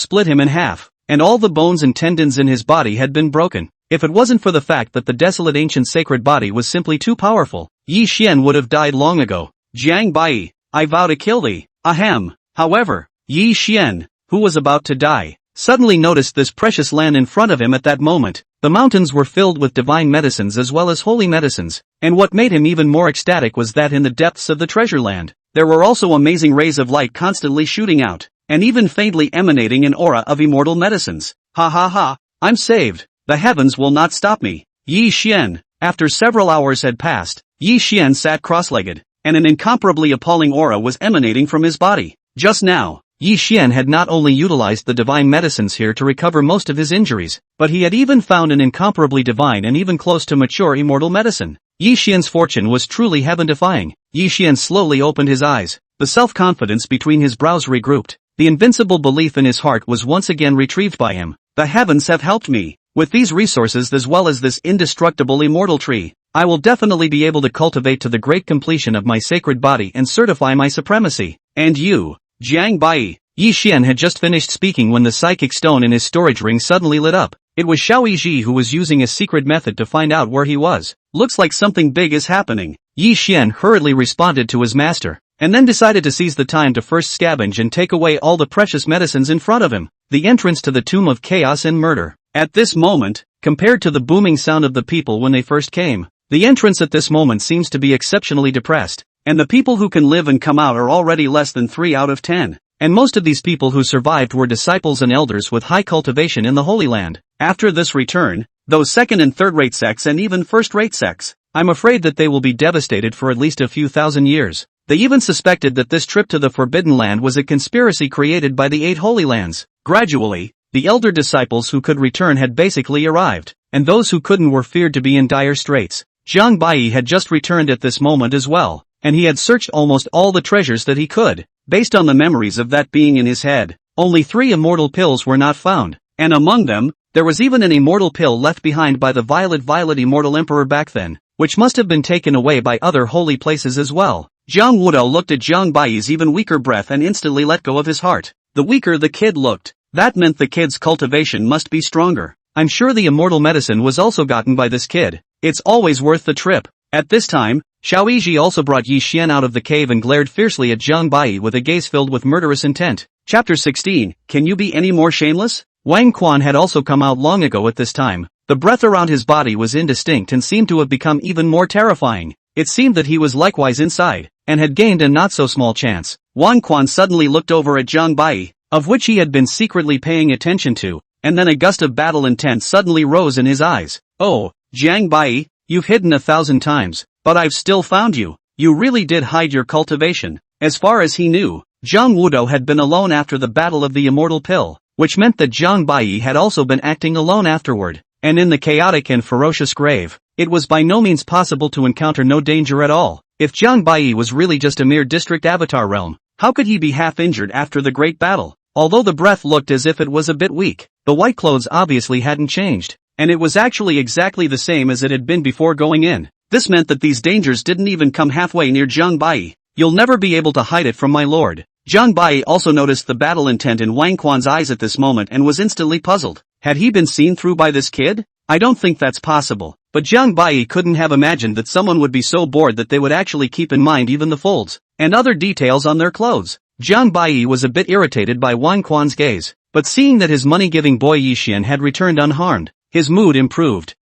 split him in half, and all the bones and tendons in his body had been broken. If it wasn't for the fact that the desolate ancient sacred body was simply too powerful, Yi Xian would have died long ago. Jiang Bai, I vow to kill thee. Ahem. However, Yi Xian, who was about to die, suddenly noticed this precious land in front of him at that moment. The mountains were filled with divine medicines as well as holy medicines, and what made him even more ecstatic was that in the depths of the treasure land, there were also amazing rays of light constantly shooting out, and even faintly emanating an aura of immortal medicines. Ha ha ha, I'm saved. The heavens will not stop me. Yi Xian. After several hours had passed, Yi Xian sat cross-legged, and an incomparably appalling aura was emanating from his body. Just now, Yi Xian had not only utilized the divine medicines here to recover most of his injuries, but he had even found an incomparably divine and even close to mature immortal medicine. Yi Xian's fortune was truly heaven-defying. Yi Xian slowly opened his eyes, the self-confidence between his brows regrouped. The invincible belief in his heart was once again retrieved by him. The heavens have helped me. With these resources as well as this indestructible immortal tree, I will definitely be able to cultivate to the great completion of my sacred body and certify my supremacy. And you, Jiang Bai. Yi Xian had just finished speaking when the psychic stone in his storage ring suddenly lit up. It was Xiao Yizhi who was using a secret method to find out where he was. Looks like something big is happening. Yi Xian hurriedly responded to his master, and then decided to seize the time to first scavenge and take away all the precious medicines in front of him. The entrance to the tomb of chaos and murder. At this moment, compared to the booming sound of the people when they first came, the entrance at this moment seems to be exceptionally depressed, and the people who can live and come out are already less than 3 out of 10. And most of these people who survived were disciples and elders with high cultivation in the Holy Land. After this return, those second and third-rate sects and even first-rate sects, I'm afraid that they will be devastated for at least a few thousand years. They even suspected that this trip to the Forbidden Land was a conspiracy created by the 8 Holy Lands. Gradually, the elder disciples who could return had basically arrived, and those who couldn't were feared to be in dire straits. Jiang Bai had just returned at this moment as well, and he had searched almost all the treasures that he could. Based on the memories of that being in his head, only 3 immortal pills were not found, and among them, there was even an immortal pill left behind by the Violet Immortal Emperor back then, which must have been taken away by other holy places as well. Zhang Wudao looked at Jiang Bai's even weaker breath and instantly let go of his heart. The weaker the kid looked, that meant the kid's cultivation must be stronger. I'm sure the immortal medicine was also gotten by this kid. It's always worth the trip. At this time, Xiao Yizhi also brought Yi Xian out of the cave and glared fiercely at Jiang Bai with a gaze filled with murderous intent. Chapter 16, Can you be any more shameless? Wang Quan had also come out long ago at this time. The breath around his body was indistinct and seemed to have become even more terrifying. It seemed that he was likewise inside, and had gained a not-so-small chance. Wang Quan suddenly looked over at Jiang Bai, of which he had been secretly paying attention to, and then a gust of battle intent suddenly rose in his eyes. Oh, Jiang Bai, you've hidden 1,000 times, but I've still found you. You really did hide your cultivation. As far as he knew, Zhang Wudao had been alone after the battle of the immortal pill, which meant that Jiang Bai had also been acting alone afterward, and in the chaotic and ferocious grave, it was by no means possible to encounter no danger at all. If Jiang Bai was really just a mere district avatar realm, how could he be half injured after the great battle? Although the breath looked as if it was a bit weak, the white clothes obviously hadn't changed, and it was actually exactly the same as it had been before going in. This meant that these dangers didn't even come halfway near Jiang Bai. You'll never be able to hide it from my lord. Jiang Bai also noticed the battle intent in Wang Quan's eyes at this moment and was instantly puzzled. Had he been seen through by this kid? I don't think that's possible. But Jiang Bai couldn't have imagined that someone would be so bored that they would actually keep in mind even the folds and other details on their clothes. Jiang Bai was a bit irritated by Wang Quan's gaze, but seeing that his money-giving boy Yi Xian had returned unharmed, his mood improved.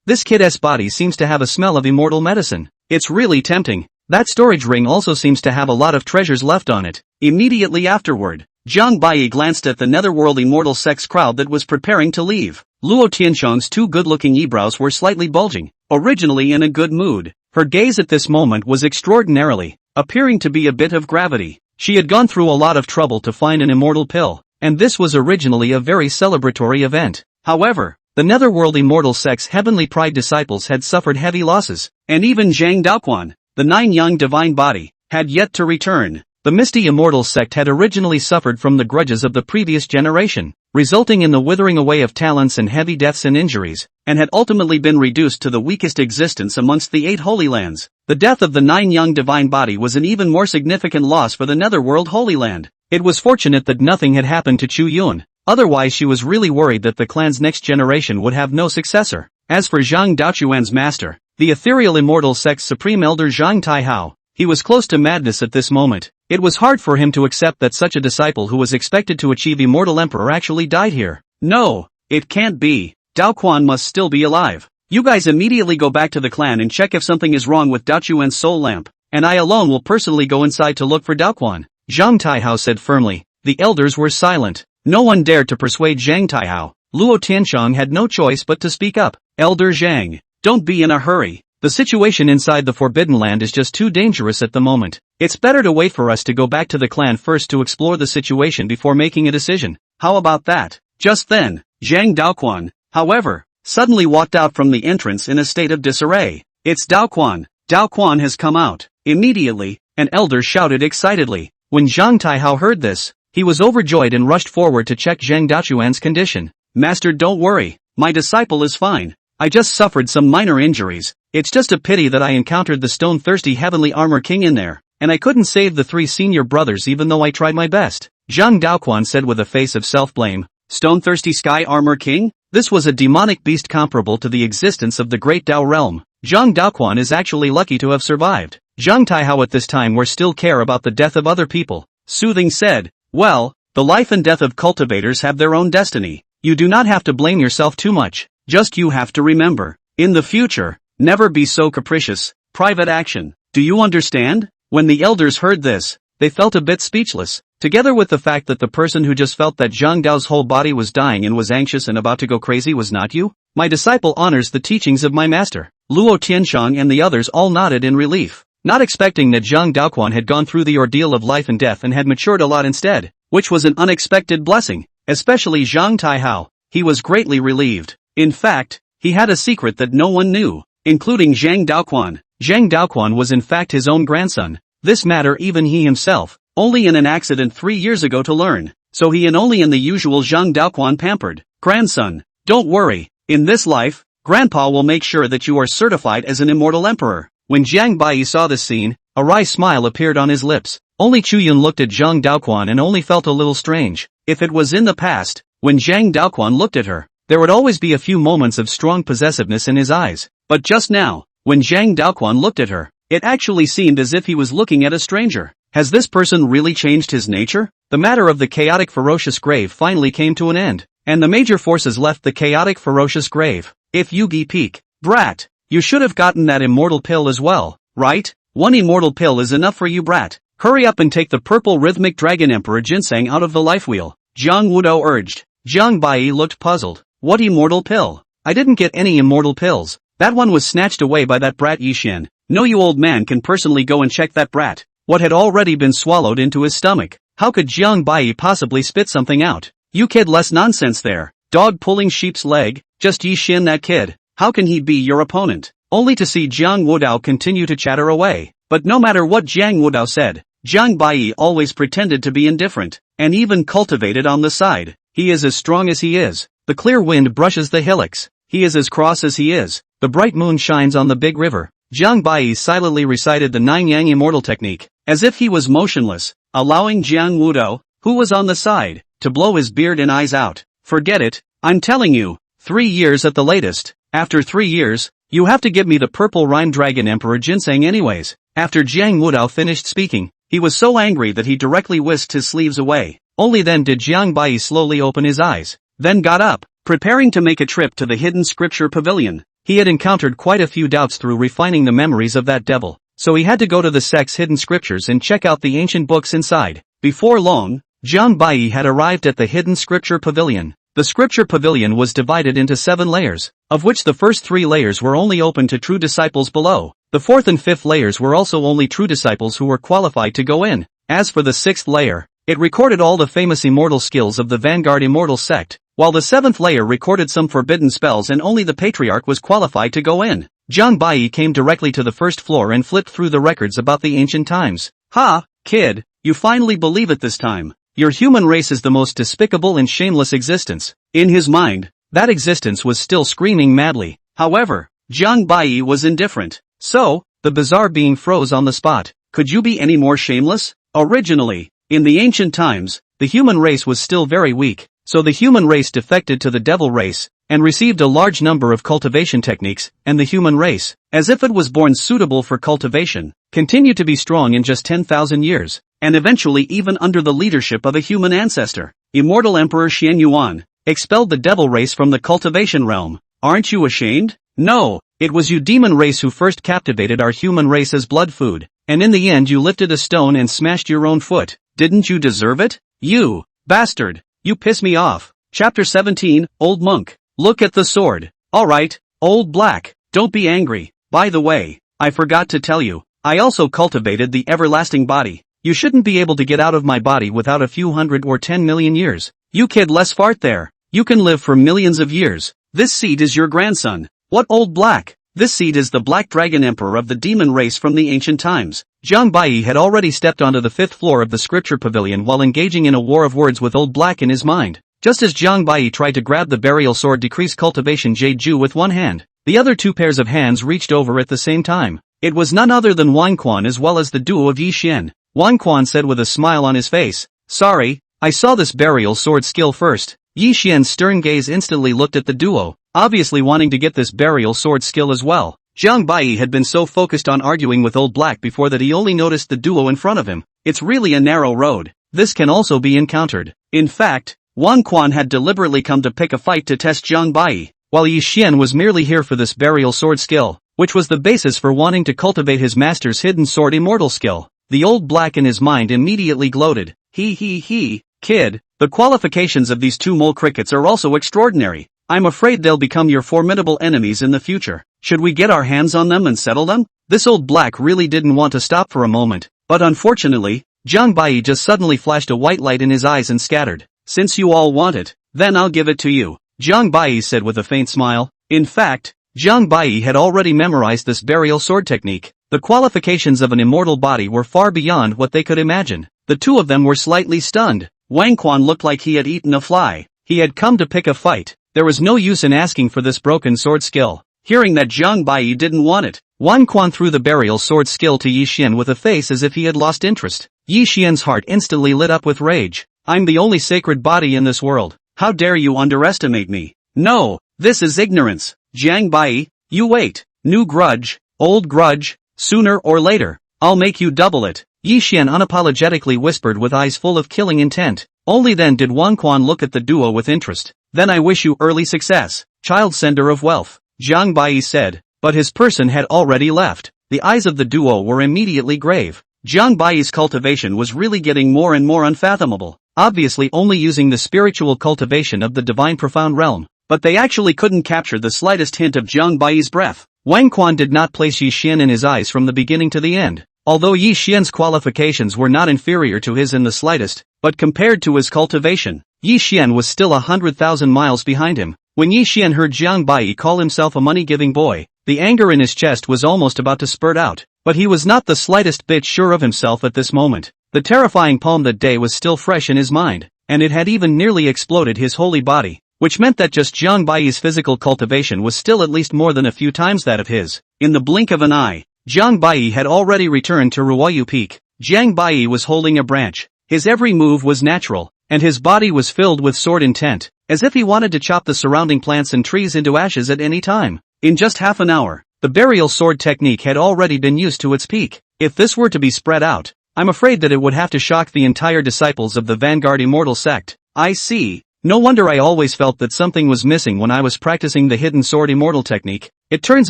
This kid's body seems to have a smell of immortal medicine. It's really tempting. That storage ring also seems to have a lot of treasures left on it. Immediately afterward, Jiang Bai glanced at the netherworld immortal sex crowd that was preparing to leave. Luo Tianxiang's 2 good-looking eyebrows were slightly bulging, originally in a good mood. Her gaze at this moment was extraordinarily, appearing to be a bit of gravity. She had gone through a lot of trouble to find an immortal pill, and this was originally a very celebratory event. However, The netherworld immortal sect's heavenly pride disciples had suffered heavy losses, and even Zhang Daoquan, the 9 young divine body, had yet to return. The misty immortal sect had originally suffered from the grudges of the previous generation, resulting in the withering away of talents and heavy deaths and injuries, and had ultimately been reduced to the weakest existence amongst the 8 Holy Lands. The death of the 9 young divine body was an even more significant loss for the netherworld Holy Land. It was fortunate that nothing had happened to Chu Yun, otherwise she was really worried that the clan's next generation would have no successor. As for Zhang Daoquan's master, the ethereal immortal sect's supreme elder Zhang Taihao, he was close to madness at this moment. It was hard for him to accept that such a disciple who was expected to achieve immortal emperor actually died here. No, it can't be. Daoquan must still be alive. You guys immediately go back to the clan and check if something is wrong with Daoquan's soul lamp, and I alone will personally go inside to look for Daoquan, Zhang Taihao said firmly. The elders were silent. No one dared to persuade Zhang Taihao. Luo Tianchong had no choice but to speak up. Elder Zhang, don't be in a hurry. The situation inside the Forbidden Land is just too dangerous at the moment. It's better to wait for us to go back to the clan first to explore the situation before making a decision. How about that? Just then, Zhang Daoquan, however, suddenly walked out from the entrance in a state of disarray. It's Daoquan. Daoquan has come out. Immediately, an elder shouted excitedly. When Zhang Taihao heard this, he was overjoyed and rushed forward to check Zhang Daoquan's condition. Master, don't worry. My disciple is fine. I just suffered some minor injuries. It's just a pity that I encountered the stone-thirsty heavenly armor king in there, and I couldn't save the 3 senior brothers even though I tried my best. Zhang Daoquan said with a face of self-blame. Stone-thirsty sky armor king? This was a demonic beast comparable to the existence of the great Dao realm. Zhang Daoquan is actually lucky to have survived. Zhang Taihao at this time were still care about the death of other people. Soothing said, well, the life and death of cultivators have their own destiny. You do not have to blame yourself too much. Just you have to remember, in the future, never be so capricious. Private action. Do you understand? When the elders heard this, they felt a bit speechless, together with the fact that the person who just felt that Zhang Dao's whole body was dying and was anxious and about to go crazy was not you. My disciple honors the teachings of my master. Luo Tianchong and the others all nodded in relief, not expecting that Zhang Daoquan had gone through the ordeal of life and death and had matured a lot instead, which was an unexpected blessing, especially Zhang Taihao. He was greatly relieved. In fact, he had a secret that no one knew, including Zhang Daoquan. Zhang Daoquan was in fact his own grandson. This matter even he himself, only in an accident 3 years ago to learn, so he and only in the usual Zhang Daoquan pampered grandson. Don't worry, in this life, Grandpa will make sure that you are certified as an immortal emperor. When Jiang Bai saw this scene, a wry smile appeared on his lips. Only Chu Yun looked at Zhang Daoquan and only felt a little strange. If it was in the past, when Zhang Daoquan looked at her, there would always be a few moments of strong possessiveness in his eyes. But just now, when Zhang Daoquan looked at her, it actually seemed as if he was looking at a stranger. Has this person really changed his nature? The matter of the chaotic ferocious grave finally came to an end, and the major forces left the chaotic ferocious grave. If Yugi Peak, brat, you should have gotten that immortal pill as well, right? 1 immortal pill is enough for you, brat. Hurry up and take the purple rhythmic dragon emperor ginseng out of the life wheel, Jiang Wudo urged. Jiang Bai looked puzzled. What immortal pill? I didn't get any immortal pills. That one was snatched away by that brat Yishin. No, you old man can personally go and check that brat. What had already been swallowed into his stomach? How could Jiang Bai possibly spit something out? You kid, less nonsense there. Dog pulling sheep's leg, just Yishin that kid. How can he be your opponent? Only to see Jiang Wudao continue to chatter away. But no matter what Jiang Wudao said, Jiang Bai always pretended to be indifferent, and even cultivated on the side. He is as strong as he is. The clear wind brushes the hillocks. He is as cross as he is. The bright moon shines on the big river. Jiang Bai silently recited the 9 Yang immortal technique, as if he was motionless, allowing Jiang Wudao, who was on the side, to blow his beard and eyes out. Forget it, I'm telling you, 3 years at the latest. After 3 years, you have to give me the purple rhyme dragon emperor ginseng anyways. After Jiang Wudao finished speaking, he was so angry that he directly whisked his sleeves away. Only then did Jiang Bai slowly open his eyes, then got up, preparing to make a trip to the hidden scripture pavilion. He had encountered quite a few doubts through refining the memories of that devil, so he had to go to the sect's hidden scriptures and check out the ancient books inside. Before long, Jiang Bai had arrived at the hidden scripture pavilion. The scripture pavilion was divided into 7 layers, of which the first 3 layers were only open to true disciples below. The 4th and 5th layers were also only true disciples who were qualified to go in. As for the 6th layer, it recorded all the famous immortal skills of the vanguard immortal sect. while the 7th layer recorded some forbidden spells and only the Patriarch was qualified to go in. Zhang Bai came directly to the first floor and flipped through the records about the ancient times. Ha, kid, you finally believe it this time. Your human race is the most despicable and shameless existence. In his mind, that existence was still screaming madly. However, Zhang Bai was indifferent. So, the bizarre being froze on the spot. Could you be any more shameless? Originally, in the ancient times, the human race was still very weak, so the human race defected to the devil race, and received a large number of cultivation techniques, and the human race, as if it was born suitable for cultivation, continued to be strong in just 10,000 years, and eventually even under the leadership of a human ancestor, Immortal Emperor Xian Yuan, expelled the devil race from the cultivation realm. Aren't you ashamed? No, it was you demon race who first captivated our human race as blood food, and in the end you lifted a stone and smashed your own foot. Didn't you deserve it? You bastard, you piss me off. Chapter 17, Old Monk. Look at the sword. Alright, Old Black, don't be angry. By the way, I forgot to tell you, I also cultivated the everlasting body. You shouldn't be able to get out of my body without a few hundred or 10 million years. You kid, less fart there. You can live for millions of years. This seed is your grandson. What, Old Black? This seed is the Black Dragon Emperor of the demon race from the ancient times. Zhang Bai had already stepped onto the 5th floor of the scripture pavilion while engaging in a war of words with Old Black in his mind. Just as Zhang Bai tried to grab the burial sword decrease cultivation Jade Ju with one hand, the other two pairs of hands reached over at the same time. It was none other than Wang Quan as well as the duo of Yi Xian. Wang Quan said with a smile on his face, "Sorry, I saw this burial sword skill first." Yi Xian's stern gaze instantly looked at the duo, obviously wanting to get this burial sword skill as well. Zhang Bai had been so focused on arguing with Old Black before that he only noticed the duo in front of him. It's really a narrow road. This can also be encountered. In fact, Wang Quan had deliberately come to pick a fight to test Zhang Bai, while Yi Xian was merely here for this burial sword skill, which was the basis for wanting to cultivate his master's hidden sword immortal skill. The Old Black in his mind immediately gloated. He, kid, the qualifications of these two mole crickets are also extraordinary. I'm afraid they'll become your formidable enemies in the future. Should we get our hands on them and settle them? This Old Black really didn't want to stop for a moment, but unfortunately, Zhang Bai just suddenly flashed a white light in his eyes and scattered. Since you all want it, then I'll give it to you, Zhang Bai said with a faint smile. In fact, Zhang Bai had already memorized this burial sword technique. The qualifications of an immortal body were far beyond what they could imagine. The two of them were slightly stunned. Wang Quan looked like he had eaten a fly. He had come to pick a fight. There was no use in asking for this broken sword skill. Hearing that Zhang Bai didn't want it, Wang Quan threw the burial sword skill to Yi Xian with a face as if he had lost interest. Yi Xian's heart instantly lit up with rage. I'm the only sacred body in this world. How dare you underestimate me? No, this is ignorance. Zhang Bai, you wait. New grudge, old grudge, sooner or later, I'll make you double it. Yi Xian unapologetically whispered with eyes full of killing intent. Only then did Wang Quan look at the duo with interest. Then I wish you early success, child sender of wealth, Zhang Bai said, but his person had already left. The eyes of the duo were immediately grave. Zhang Bai's cultivation was really getting more and more unfathomable, obviously only using the spiritual cultivation of the divine profound realm, but they actually couldn't capture the slightest hint of Zhang Bai's breath. Wang Quan did not place Yi Xian in his eyes from the beginning to the end. Although Yi Xian's qualifications were not inferior to his in the slightest, but compared to his cultivation, Yi Xian was still 100,000 miles behind him. When Yi Xian heard Zhang Bai call himself a money-giving boy, the anger in his chest was almost about to spurt out, but he was not the slightest bit sure of himself at this moment. The terrifying poem that day was still fresh in his mind, and it had even nearly exploded his holy body, which meant that just Zhang Bai's physical cultivation was still at least more than a few times that of his. In the blink of an eye, Zhang Bai had already returned to Ruoyu Peak. Zhang Bai was holding a branch. His every move was natural, and his body was filled with sword intent, as if he wanted to chop the surrounding plants and trees into ashes at any time. In just half an hour, the burial sword technique had already been used to its peak. If this were to be spread out, I'm afraid that it would have to shock the entire disciples of the Vanguard Immortal sect. I see. No wonder I always felt that something was missing when I was practicing the hidden sword immortal technique. It turns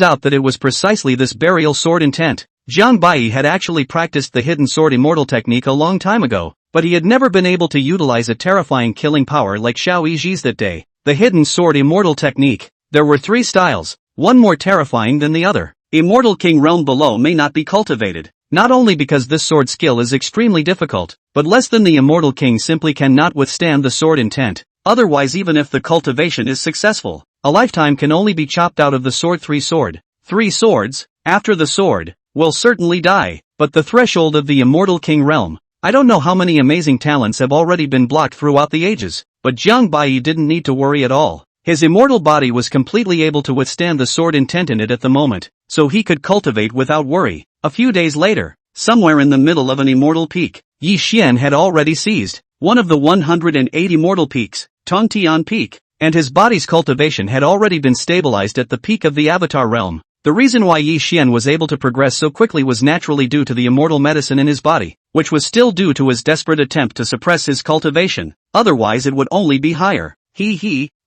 out that it was precisely this burial sword intent. Zhang Bai had actually practiced the hidden sword immortal technique a long time ago, but he had never been able to utilize a terrifying killing power like Xiao Yiji's that day. The hidden sword immortal technique. There were three styles, one more terrifying than the other. Immortal King realm below may not be cultivated, not only because this sword skill is extremely difficult, but less than the Immortal King simply cannot withstand the sword intent. Otherwise, even if the cultivation is successful, a lifetime can only be chopped out of the sword. 3 swords, after the sword, will certainly die, but the threshold of the immortal king realm. I don't know how many amazing talents have already been blocked throughout the ages, but Jiang Bai didn't need to worry at all. His immortal body was completely able to withstand the sword intent in it at the moment, so he could cultivate without worry. A few days later, somewhere in the middle of an immortal peak, Yi Xian had already seized one of the 180 mortal peaks, Tongtian Peak, and his body's cultivation had already been stabilized at the peak of the Avatar realm. The reason why Yi Xian was able to progress so quickly was naturally due to the immortal medicine in his body, which was still due to his desperate attempt to suppress his cultivation, otherwise it would only be higher.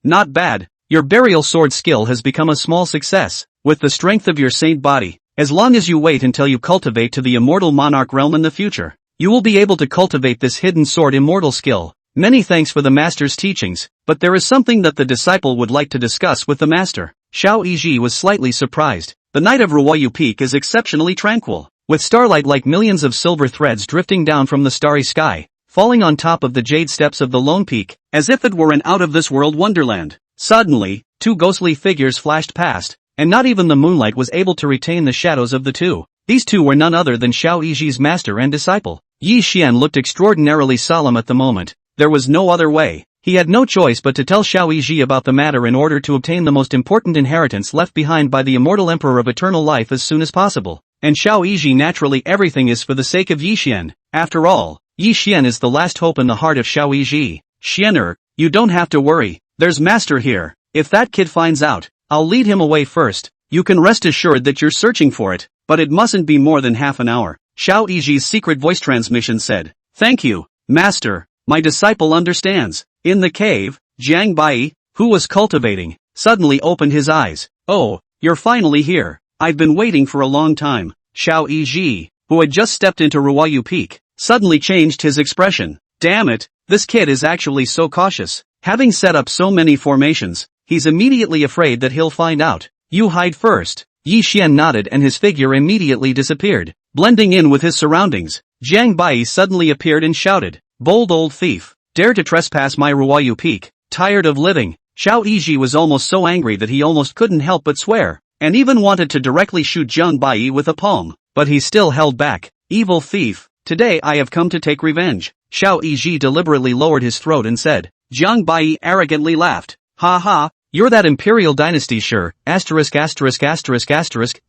Not bad. Your burial sword skill has become a small success. With the strength of your saint body, as long as you wait until you cultivate to the immortal monarch realm in the future, you will be able to cultivate this hidden sword immortal skill. Many thanks for the master's teachings, but there is something that the disciple would like to discuss with the master. Xiao Yiji was slightly surprised. The night of Ruoyu Peak is exceptionally tranquil, with starlight like millions of silver threads drifting down from the starry sky, falling on top of the jade steps of the lone peak, as if it were an out-of-this-world wonderland. Suddenly, 2 ghostly figures flashed past, and not even the moonlight was able to retain the shadows of the two. These two were none other than Xiao Yiji's master and disciple. Yi Xian looked extraordinarily solemn at the moment. There was no other way. He had no choice but to tell Xiao Yiji about the matter in order to obtain the most important inheritance left behind by the immortal emperor of eternal life as soon as possible. And Xiao Yiji naturally everything is for the sake of Yi Xian. After all, Yi Xian is the last hope in the heart of Xiao Yiji. Xianer, you don't have to worry. There's master here. If that kid finds out, I'll lead him away first. You can rest assured that you're searching for it, but it mustn't be more than half an hour. Xiao Yiji's secret voice transmission said. Thank you, master. My disciple understands. In the cave, Jiang Bai, who was cultivating, suddenly opened his eyes. Oh, you're finally here. I've been waiting for a long time. Xiao Yiji, who had just stepped into Ruoyu Peak, suddenly changed his expression. Damn it, this kid is actually so cautious. Having set up so many formations, he's immediately afraid that he'll find out. You hide first. Yi Xian nodded and his figure immediately disappeared. Blending in with his surroundings, Jiang Bai suddenly appeared and shouted, Bold old thief, dare to trespass my Ruoyu Peak, tired of living. Xiao Yiji was almost so angry that he almost couldn't help but swear, and even wanted to directly shoot Jiang Bai with a palm, but he still held back. Evil thief, today I have come to take revenge. Xiao Yiji deliberately lowered his throat and said. Jiang Bai arrogantly laughed. Ha ha, you're that imperial dynasty sure, *****,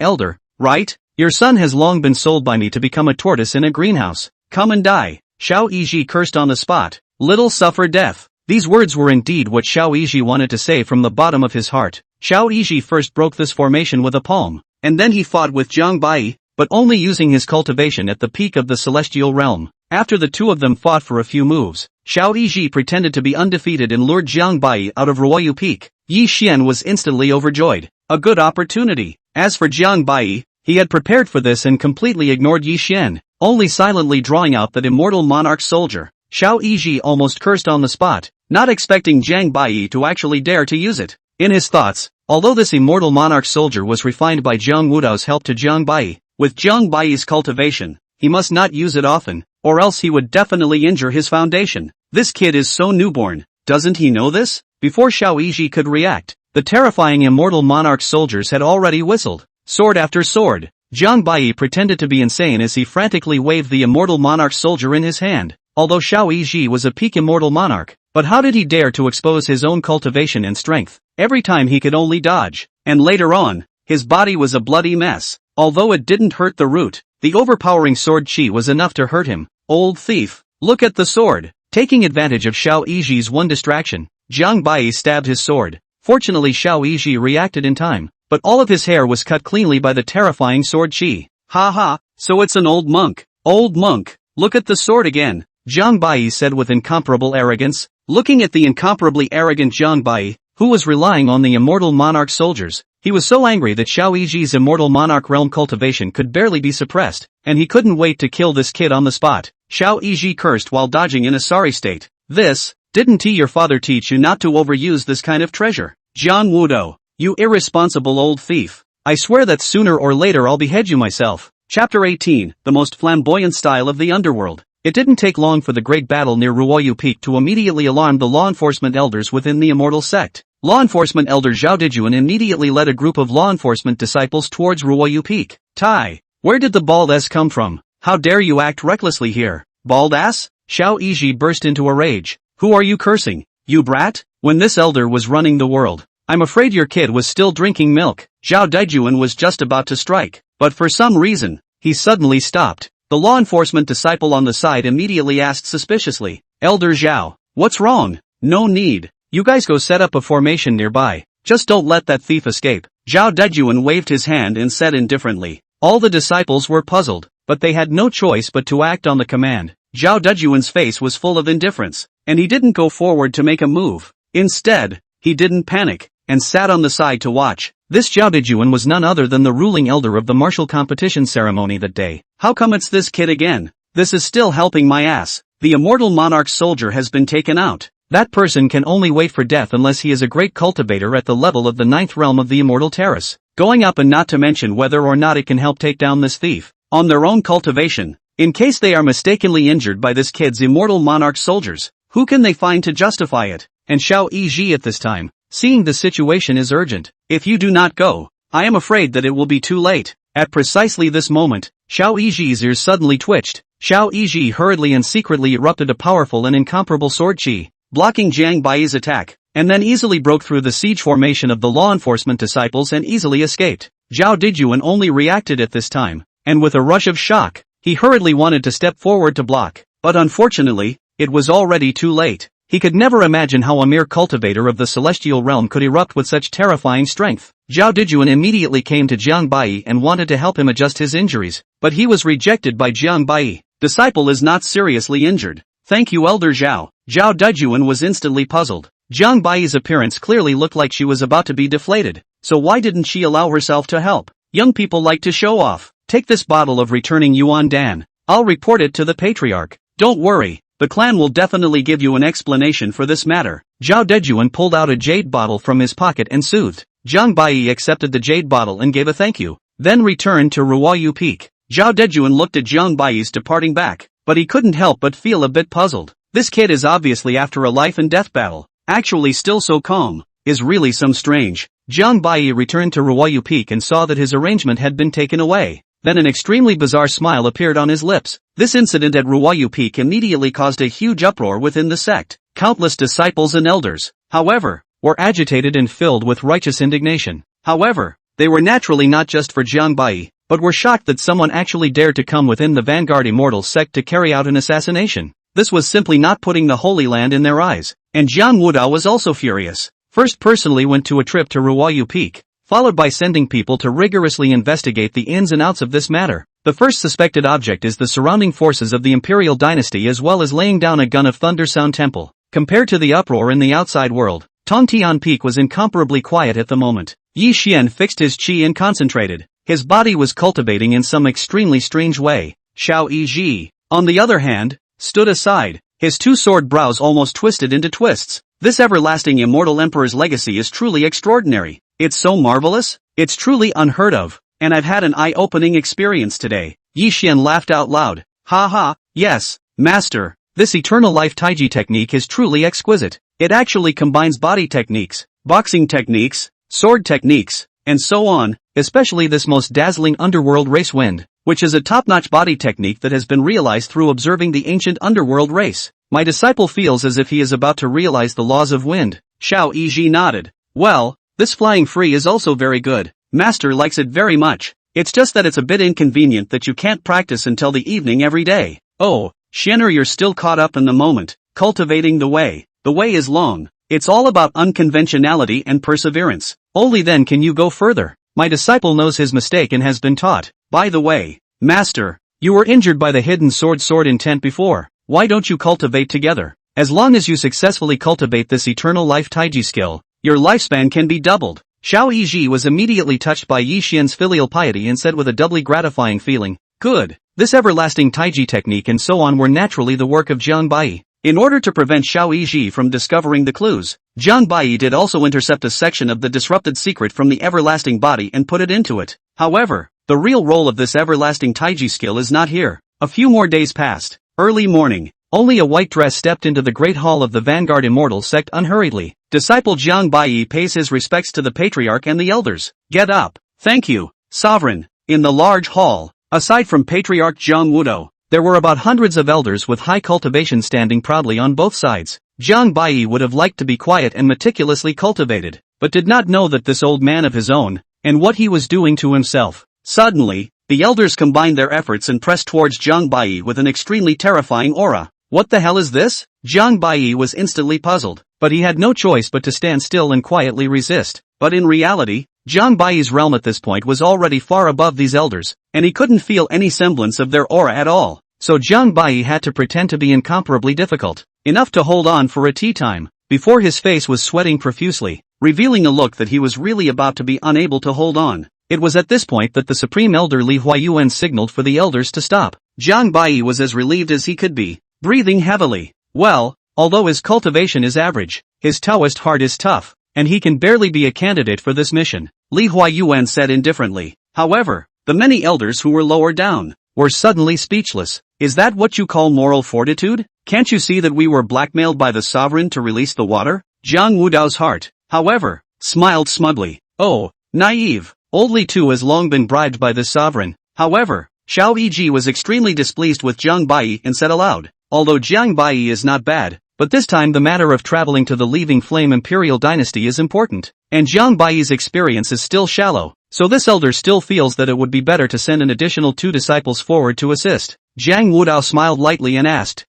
elder, right? Your son has long been sold by me to become a tortoise in a greenhouse. Come and die. Xiao Yiji cursed on the spot. Little suffer death. These words were indeed what Xiao Yiji wanted to say from the bottom of his heart. Xiao Yiji first broke this formation with a palm, and then he fought with Jiang Bai, but only using his cultivation at the peak of the celestial realm. After the two of them fought for a few moves, Xiao Yiji pretended to be undefeated and lured Jiang Bai out of Ruoyu Peak. Yi Xian was instantly overjoyed. A good opportunity. As for Jiang Bai, he had prepared for this and completely ignored Yi Xian, only silently drawing out that immortal monarch soldier. Xiao Yiji almost cursed on the spot, not expecting Jiang Bai to actually dare to use it. In his thoughts, although this immortal monarch soldier was refined by Jiang Wudao's help to Jiang Bai, with Jiang Bai's cultivation, he must not use it often, or else he would definitely injure his foundation. This kid is so newborn, doesn't he know this? Before Xiao Yiji could react, the terrifying immortal monarch soldiers had already whistled. Sword after sword, Jiang Bai pretended to be insane as he frantically waved the immortal monarch soldier in his hand. Although Xiao Yiji was a peak immortal monarch, but how did he dare to expose his own cultivation and strength? Every time he could only dodge, and later on, his body was a bloody mess. Although it didn't hurt the root, the overpowering sword chi was enough to hurt him. Old thief, look at the sword. Taking advantage of Xiao Yiji's one distraction, Jiang Bai stabbed his sword. Fortunately Xiao Yiji reacted in time, but all of his hair was cut cleanly by the terrifying sword chi. Ha ha, so it's an old monk. Old monk, look at the sword again, Jiang Bai said with incomparable arrogance. Looking at the incomparably arrogant Jiang Bai, who was relying on the immortal monarch soldiers, he was so angry that Xiao Yiji's immortal monarch realm cultivation could barely be suppressed, and he couldn't wait to kill this kid on the spot. Xiao Yiji cursed while dodging in a sorry state. Didn't your father teach you not to overuse this kind of treasure? Jiang Wudao, you irresponsible old thief. I swear that sooner or later I'll behead you myself. Chapter 18, the most flamboyant style of the underworld. It didn't take long for the great battle near Ruoyu Peak to immediately alarm the law enforcement elders within the immortal sect. Law enforcement elder Zhao Dijuan immediately led a group of law enforcement disciples towards Ruoyu Peak. Tai, where did the bald ass come from? How dare you act recklessly here? Bald ass? Xiao Yizhi burst into a rage. Who are you cursing, you brat? When this elder was running the world, I'm afraid your kid was still drinking milk. Zhao Dijuan was just about to strike, but for some reason, he suddenly stopped. The law enforcement disciple on the side immediately asked suspiciously, Elder Zhao, what's wrong? No need. You guys go set up a formation nearby. Just don't let that thief escape. Zhao Dijuan waved his hand and said indifferently. All the disciples were puzzled, but they had no choice but to act on the command. Zhao Dijuan's face was full of indifference, and he didn't go forward to make a move. Instead, he didn't panic, and sat on the side to watch. This Zhao Dijuan was none other than the ruling elder of the martial competition ceremony that day. How come it's this kid again? This is still helping my ass. The immortal monarch's soldier has been taken out. That person can only wait for death unless he is a great cultivator at the level of the 9th realm of the immortal terrace. Going up, and not to mention whether or not it can help take down this thief on their own cultivation. In case they are mistakenly injured by this kid's immortal monarch soldiers, who can they find to justify it? And Xiao Yizhi at this time, seeing the situation is urgent. If you do not go, I am afraid that it will be too late. At precisely this moment, Xiao Yizhi's ears suddenly twitched. Xiao Yizhi hurriedly and secretly erupted a powerful and incomparable sword chi, blocking Jiang Bai's attack, and then easily broke through the siege formation of the law enforcement disciples and easily escaped. Zhao Dijuan only reacted at this time, and with a rush of shock, he hurriedly wanted to step forward to block, but unfortunately, it was already too late. He could never imagine how a mere cultivator of the celestial realm could erupt with such terrifying strength. Zhao Dijuan immediately came to Jiang Bai and wanted to help him adjust his injuries, but he was rejected by Jiang Bai. Disciple is not seriously injured. Thank you, Elder Zhao. Zhao Dijuan was instantly puzzled. Jiang Bai's appearance clearly looked like she was about to be deflated, so why didn't she allow herself to help? Young people like to show off. Take this bottle of returning Yuan Dan. I'll report it to the patriarch. Don't worry. The clan will definitely give you an explanation for this matter. Zhao Dijuan pulled out a jade bottle from his pocket and soothed. Jiang Bai accepted the jade bottle and gave a thank you, then returned to Ruoyu Peak. Zhao Dijuan looked at Jiang Bai's departing back, but he couldn't help but feel a bit puzzled. This kid is obviously after a life and death battle, actually still so calm, is really some strange. Jiang Bai returned to Ruoyu Peak and saw that his arrangement had been taken away. Then an extremely bizarre smile appeared on his lips. This incident at Ruoyu Peak immediately caused a huge uproar within the sect. Countless disciples and elders, however, were agitated and filled with righteous indignation. However, they were naturally not just for Jiang Bai, but were shocked that someone actually dared to come within the vanguard immortal sect to carry out an assassination. This was simply not putting the Holy Land in their eyes. And Jiang Wudao was also furious. First personally went to a trip to Ruoyu Peak, followed by sending people to rigorously investigate the ins and outs of this matter. The first suspected object is the surrounding forces of the imperial dynasty, as well as laying down a gun of Thunder Sound Temple. Compared to the uproar in the outside world, Tongtian Peak was incomparably quiet at the moment. Yi Xian fixed his qi and concentrated. His body was cultivating in some extremely strange way. Xiao Yizhi, on the other hand, stood aside, his two-sword brows almost twisted into twists. This everlasting immortal emperor's legacy is truly extraordinary. It's so marvelous, it's truly unheard of, and I've had an eye-opening experience today. Yi Xian laughed out loud. Ha ha, yes, master, this eternal life Taiji technique is truly exquisite. It actually combines body techniques, boxing techniques, sword techniques, and so on, especially this most dazzling underworld race wind, which is a top-notch body technique that has been realized through observing the ancient underworld race. My disciple feels as if he is about to realize the laws of wind. Xiao Yizhi nodded. Well, this flying free is also very good. Master likes it very much. It's just that it's a bit inconvenient that you can't practice until the evening every day. Oh, Xianer, you're still caught up in the moment, cultivating the way. The way is long. It's all about unconventionality and perseverance. Only then can you go further. My disciple knows his mistake and has been taught. By the way, Master, you were injured by the hidden sword intent before. Why don't you cultivate together? As long as you successfully cultivate this eternal life Taiji skill, your lifespan can be doubled. Xiao Yizhi was immediately touched by Yi Xian's filial piety and said with a doubly gratifying feeling, good. This everlasting Taiji technique and so on were naturally the work of Jiang Bai. In order to prevent Xiao Yizhi from discovering the clues, Jiang Bai did also intercept a section of the disrupted secret from the everlasting body and put it into it. However, the real role of this everlasting Taiji skill is not here. A few more days passed, Early morning. Only a white dress stepped into the great hall of the Vanguard Immortal sect unhurriedly. Disciple Jiang Baiyi pays his respects to the patriarch and the elders. Get up. Thank you, sovereign. In the large hall, aside from Patriarch Jiang Wudo, there were about hundreds of elders with high cultivation standing proudly on both sides. Jiang Baiyi would have liked to be quiet and meticulously cultivated, but did not know that this old man of his own, and what he was doing to himself. Suddenly, the elders combined their efforts and pressed towards Jiang Baiyi with an extremely terrifying aura. What the hell is this? Jiang Baiyi was instantly puzzled, but he had no choice but to stand still and quietly resist. But in reality, Jiang Baiyi's realm at this point was already far above these elders, and he couldn't feel any semblance of their aura at all. So Jiang Baiyi had to pretend to be incomparably difficult, enough to hold on for a tea time, before his face was sweating profusely, revealing a look that he was really about to be unable to hold on. It was at this point that the Supreme Elder Li Huayuan signaled for the elders to stop. Jiang Baiyi was as relieved as he could be, breathing heavily. Well, although his cultivation is average, his Taoist heart is tough, and he can barely be a candidate for this mission, Li Huayuan said indifferently. However, the many elders who were lower down were suddenly speechless. Is that what you call moral fortitude? Can't you see that we were blackmailed by the sovereign to release the water? Jiang Wudao's heart, however, smiled smugly. Oh, naive. Old Li too has long been bribed by this sovereign. However, Xiao Yiji was extremely displeased with Jiang Baiyi and said aloud, although Jiang Baiyi is not bad, but this time the matter of traveling to the Leaving Flame Imperial Dynasty is important, and Jiang Baiyi's experience is still shallow, so this elder still feels that it would be better to send an additional 2 disciples forward to assist. Jiang Wudao smiled lightly and asked,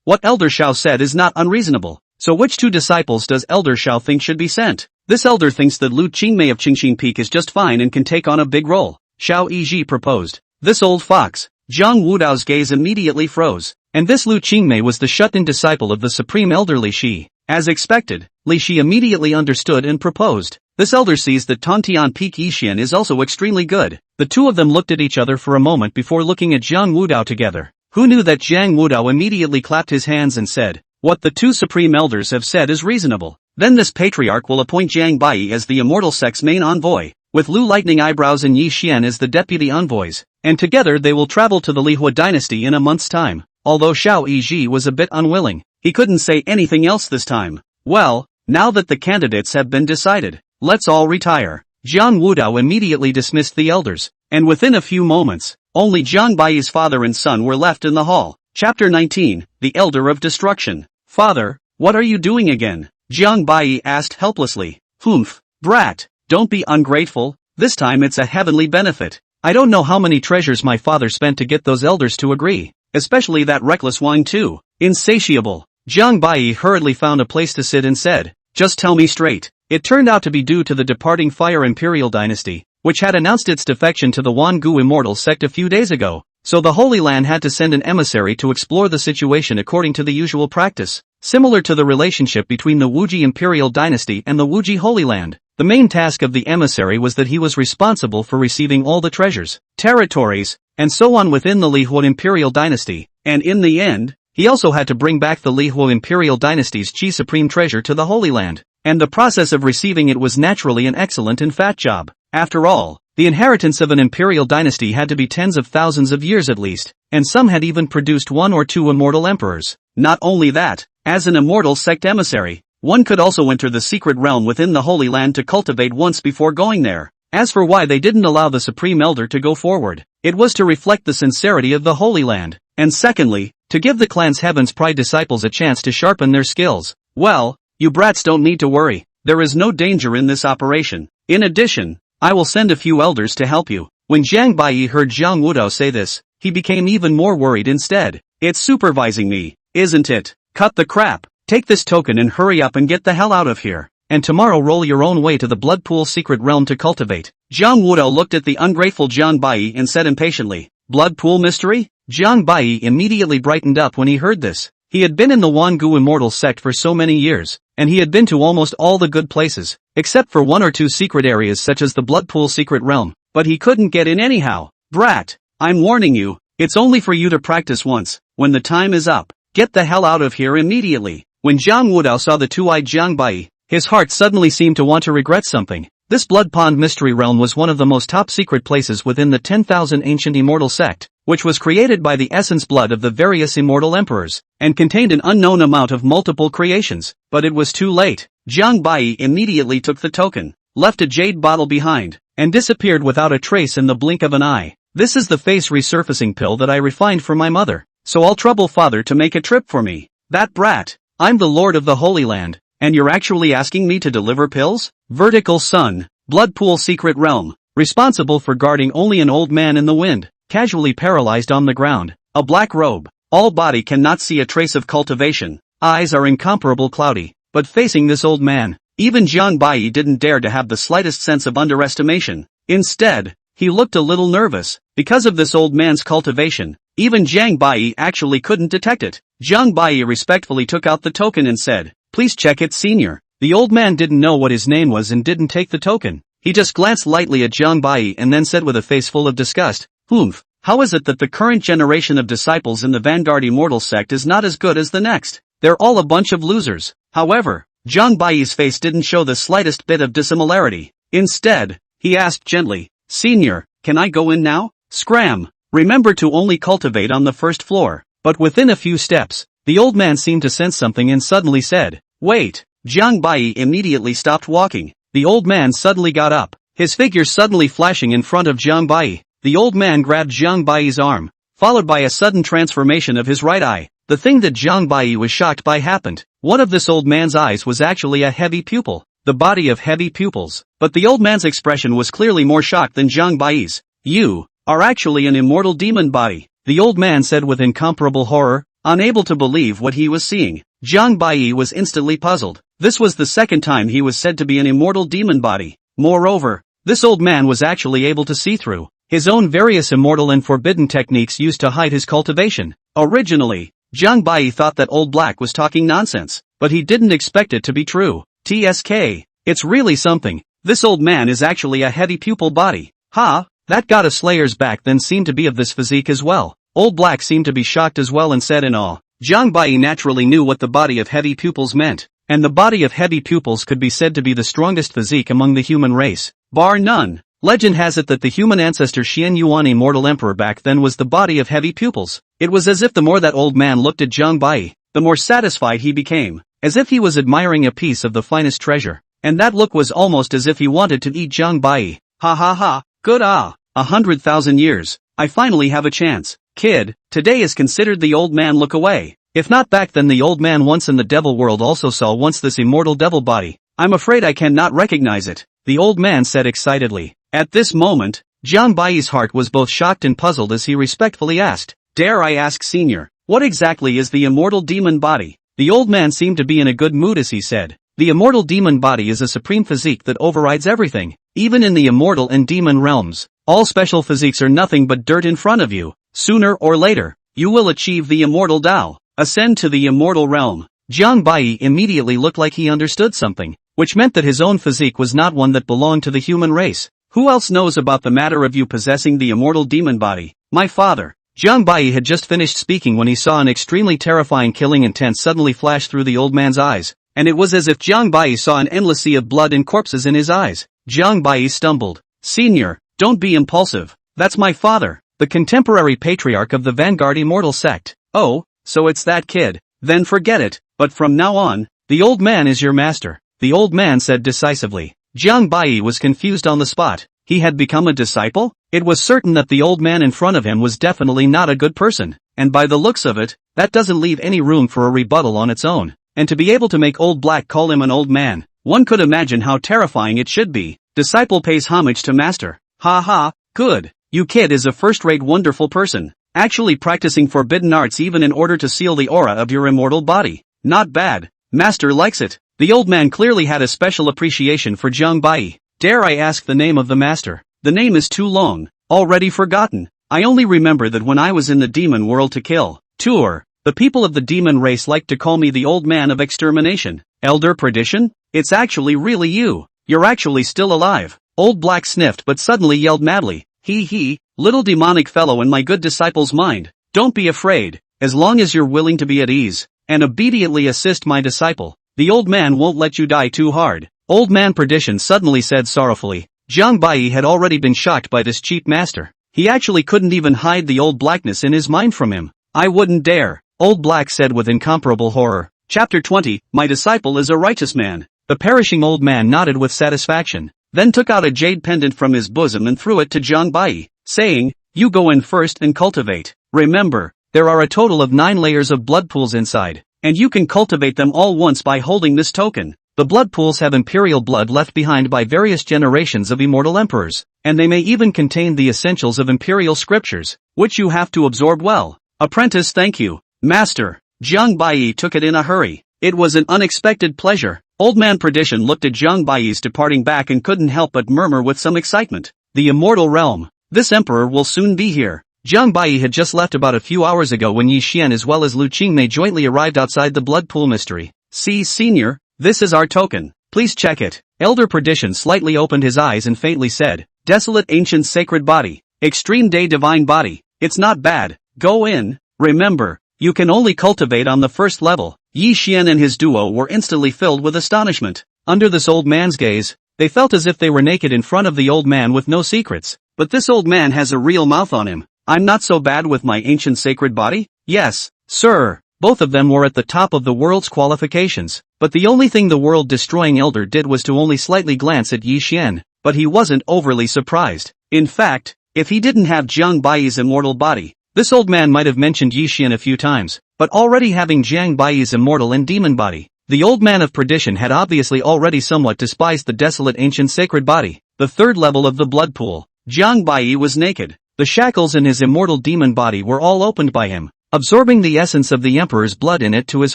what Elder Xiao said is not unreasonable, so which 2 disciples does Elder Xiao think should be sent? This elder thinks that Lu Qingmei of Qingxin Peak is just fine and can take on a big role, Xiao Yiji proposed. This old fox. Jiang Wudao's gaze immediately froze, and this Lu Qingmei was the shut-in disciple of the Supreme Elder Li Shi. As expected, Li Shi immediately understood and proposed. This elder sees that Tontian Peak Yixian is also extremely good. The two of them looked at each other for a moment before looking at Jiang Wudao together. Who knew that Jiang Wudao immediately clapped his hands and said, what the 2 supreme elders have said is reasonable. Then this patriarch will appoint Jiang Baiyi as the immortal sect's main envoy, with Lu Lightning Eyebrows and Yi Xian as the deputy envoys, and together they will travel to the Lihua dynasty in a month's time. Although Xiao Yiji was a bit unwilling, he couldn't say anything else this time. Well, now that the candidates have been decided, let's all retire. Jiang Wudao immediately dismissed the elders, and within a few moments, only Jiang Baiyi's father and son were left in the hall. Chapter 19, The Elder of Destruction. Father, what are you doing again? Jiang Baiyi asked helplessly. Humph, brat, don't be ungrateful, this time it's a heavenly benefit. I don't know how many treasures my father spent to get those elders to agree, especially that reckless wine too. Insatiable. Jiang Baiyi hurriedly found a place to sit and said, just tell me straight. It turned out to be due to the departing Fire Imperial Dynasty, which had announced its defection to the Wangu Immortal sect a few days ago, so the Holy Land had to send an emissary to explore the situation according to the usual practice, similar to the relationship between the Wuji Imperial Dynasty and the Wuji Holy Land. The main task of the emissary was that he was responsible for receiving all the treasures, territories, and so on within the Lihua Imperial Dynasty, and in the end, he also had to bring back the Lihua Imperial Dynasty's Qi Supreme Treasure to the Holy Land, and the process of receiving it was naturally an excellent and fat job. After all, the inheritance of an imperial dynasty had to be tens of thousands of years at least, and some had even produced 1 or 2 immortal emperors. Not only that, as an immortal sect emissary, one could also enter the secret realm within the Holy Land to cultivate once before going there. As for why they didn't allow the Supreme Elder to go forward, it was to reflect the sincerity of the Holy Land, and secondly, to give the clan's Heaven's Pride disciples a chance to sharpen their skills. Well, you brats don't need to worry, there is no danger in this operation. In addition, I will send a few elders to help you. When Jiang Baiyi heard Jiang Wudao say this, he became even more worried instead. It's supervising me, isn't it? Cut the crap. Take this token and hurry up and get the hell out of here. And tomorrow roll your own way to the Blood Pool secret realm to cultivate. Jiang Wudao looked at the ungrateful Jiang Baiyi and said impatiently, Blood Pool mystery? Jiang Baiyi immediately brightened up when he heard this. He had been in the Wangu Immortal sect for so many years, and he had been to almost all the good places, except for 1 or 2 secret areas such as the Blood Pool secret realm, but he couldn't get in anyhow. Brat, I'm warning you, it's only for you to practice once. When the time is up, get the hell out of here immediately. When Jiang Wudao saw the 2-eyed Jiang Baiyi, his heart suddenly seemed to want to regret something. This Blood Pond Mystery Realm was one of the most top secret places within the 10,000 ancient immortal sect, which was created by the essence blood of the various immortal emperors, and contained an unknown amount of multiple creations. But it was too late. Jiang Bai immediately took the token, left a jade bottle behind, and disappeared without a trace in the blink of an eye. This is the face resurfacing pill that I refined for my mother, so I'll trouble father to make a trip for me. That brat. I'm the lord of the Holy Land, and you're actually asking me to deliver pills? Vertical Sun, Blood Pool Secret Realm, responsible for guarding only an old man in the wind, casually paralyzed on the ground, a black robe, all body cannot see a trace of cultivation, eyes are incomparable cloudy, but facing this old man, even Jiang Bai didn't dare to have the slightest sense of underestimation. Instead, he looked a little nervous. Because of this old man's cultivation, even Jiang Bai actually couldn't detect it. Jiang Bai respectfully took out the token and said, "Please check it, senior." The old man didn't know what his name was and didn't take the token. He just glanced lightly at Jiang Bai and then said with a face full of disgust, "Humph, how is it that the current generation of disciples in the Vanguard Immortal sect is not as good as the next? They're all a bunch of losers." However, Jiang Bai's face didn't show the slightest bit of dissimilarity. Instead, he asked gently, "Senior, can I go in now?" Scram! Remember to only cultivate on the first floor. But within a few steps, the old man seemed to sense something and suddenly said, "Wait." Jiang Bai immediately stopped walking. The old man suddenly got up, his figure suddenly flashing in front of Jiang Bai. The old man grabbed Jiang Bai's arm, followed by a sudden transformation of his right eye. The thing that Jiang Bai was shocked by happened. One of this old man's eyes was actually a heavy pupil, the body of heavy pupils. But the old man's expression was clearly more shocked than Jiang Bai's. "You are actually an immortal demon body," the old man said with incomparable horror, unable to believe what he was seeing. Jiang Bai was instantly puzzled. This was the second time he was said to be an immortal demon body. Moreover, this old man was actually able to see through his own various immortal and forbidden techniques used to hide his cultivation. Originally, Jiang Bai thought that old black was talking nonsense, but he didn't expect it to be true. TSK, it's really something. This old man is actually a heavy pupil body. Ha, that goddess Slayer's back then seemed to be of this physique as well. Old black seemed to be shocked as well and said in awe. Jiang Bai naturally knew what the body of heavy pupils meant, and the body of heavy pupils could be said to be the strongest physique among the human race, bar none. Legend has it that the human ancestor Xian Yuan Immortal Emperor back then was the body of heavy pupils. It was as if the more that old man looked at Jiang Bai, the more satisfied he became, as if he was admiring a piece of the finest treasure. And that look was almost as if he wanted to eat Jiang Bai. Ha ha ha, good 100,000 years, I finally have a chance. Kid, today is considered the old man look away. If not back then the old man once in the devil world also saw once this immortal devil body. I'm afraid I cannot recognize it, the old man said excitedly. At this moment, Jiang Bai's heart was both shocked and puzzled as he respectfully asked, "Dare I ask senior, what exactly is the immortal demon body?" The old man seemed to be in a good mood as he said, "The immortal demon body is a supreme physique that overrides everything, even in the immortal and demon realms. All special physiques are nothing but dirt in front of you. Sooner or later, you will achieve the immortal Tao, ascend to the immortal realm." Jiang Bai immediately looked like he understood something, which meant that his own physique was not one that belonged to the human race. "Who else knows about the matter of you possessing the immortal demon body?" "My father." Jiang Bai had just finished speaking when he saw an extremely terrifying killing intent suddenly flash through the old man's eyes, and it was as if Jiang Bai saw an endless sea of blood and corpses in his eyes. Jiang Bai stumbled. "Senior, don't be impulsive. That's my father, the contemporary patriarch of the Vanguard Immortal sect." "Oh, so it's that kid. Then forget it, but from now on, the old man is your master," the old man said decisively. Jiang Bai was confused on the spot. He had become a disciple? It was certain that the old man in front of him was definitely not a good person, and by the looks of it, that doesn't leave any room for a rebuttal on its own. And to be able to make old black call him an old man, one could imagine how terrifying it should be. Disciple pays homage to master. Ha ha, good. You kid is a first-rate wonderful person, actually practicing forbidden arts even in order to seal the aura of your immortal body. Not bad. Master likes it. The old man clearly had a special appreciation for Jiang Bai. "Dare I ask the name of the master?" "The name is too long, already forgotten. I only remember that when I was in the demon world to kill, tour, the people of the demon race liked to call me the old man of extermination. Elder Perdition? It's actually really you. You're actually still alive." Old black sniffed but suddenly yelled madly, "He, little demonic fellow in my good disciple's mind, don't be afraid, as long as you're willing to be at ease, and obediently assist my disciple, the old man won't let you die too hard." Old man Perdition suddenly said sorrowfully. Jiang Bai had already been shocked by this cheap master. He actually couldn't even hide the old blackness in his mind from him. I wouldn't dare, Old Black said with incomparable horror. Chapter 20, My disciple is a righteous man. The perishing old man nodded with satisfaction, then took out a jade pendant from his bosom and threw it to Jiang Bai, saying, You go in first and cultivate. Remember, there are a total of 9 layers of blood pools inside, and you can cultivate them all once by holding this token. The blood pools have imperial blood left behind by various generations of immortal emperors, and they may even contain the essentials of imperial scriptures, which you have to absorb well. Apprentice, thank you, Master. Jiang Bai took it in a hurry. It was an unexpected pleasure. Old Man Perdition looked at Jiang Bai's departing back and couldn't help but murmur with some excitement. The immortal realm. This emperor will soon be here. Jiang Bai had just left about a few hours ago when Yi Xian as well as Lu Qingmei jointly arrived outside the blood pool mystery. See, senior, this is our token. Please check it. Elder Perdition slightly opened his eyes and faintly said, Desolate ancient sacred body. Extreme day divine body. It's not bad. Go in. Remember, you can only cultivate on the first level. Yi Xian and his duo were instantly filled with astonishment. Under this old man's gaze, they felt as if they were naked in front of the old man with no secrets. But this old man has a real mouth on him. I'm not so bad with my ancient sacred body? Yes, sir. Both of them were at the top of the world's qualifications, but the only thing the world-destroying elder did was to only slightly glance at Yi Xian, but he wasn't overly surprised. In fact, if he didn't have Jiang Bai's immortal body, this old man might have mentioned Yi Xian a few times, but already having Jiang Bai's immortal and demon body, the old man of perdition had obviously already somewhat despised the desolate ancient sacred body. The third level of the blood pool, Jiang Bai was naked. The shackles in his immortal demon body were all opened by him, absorbing the essence of the emperor's blood in it to his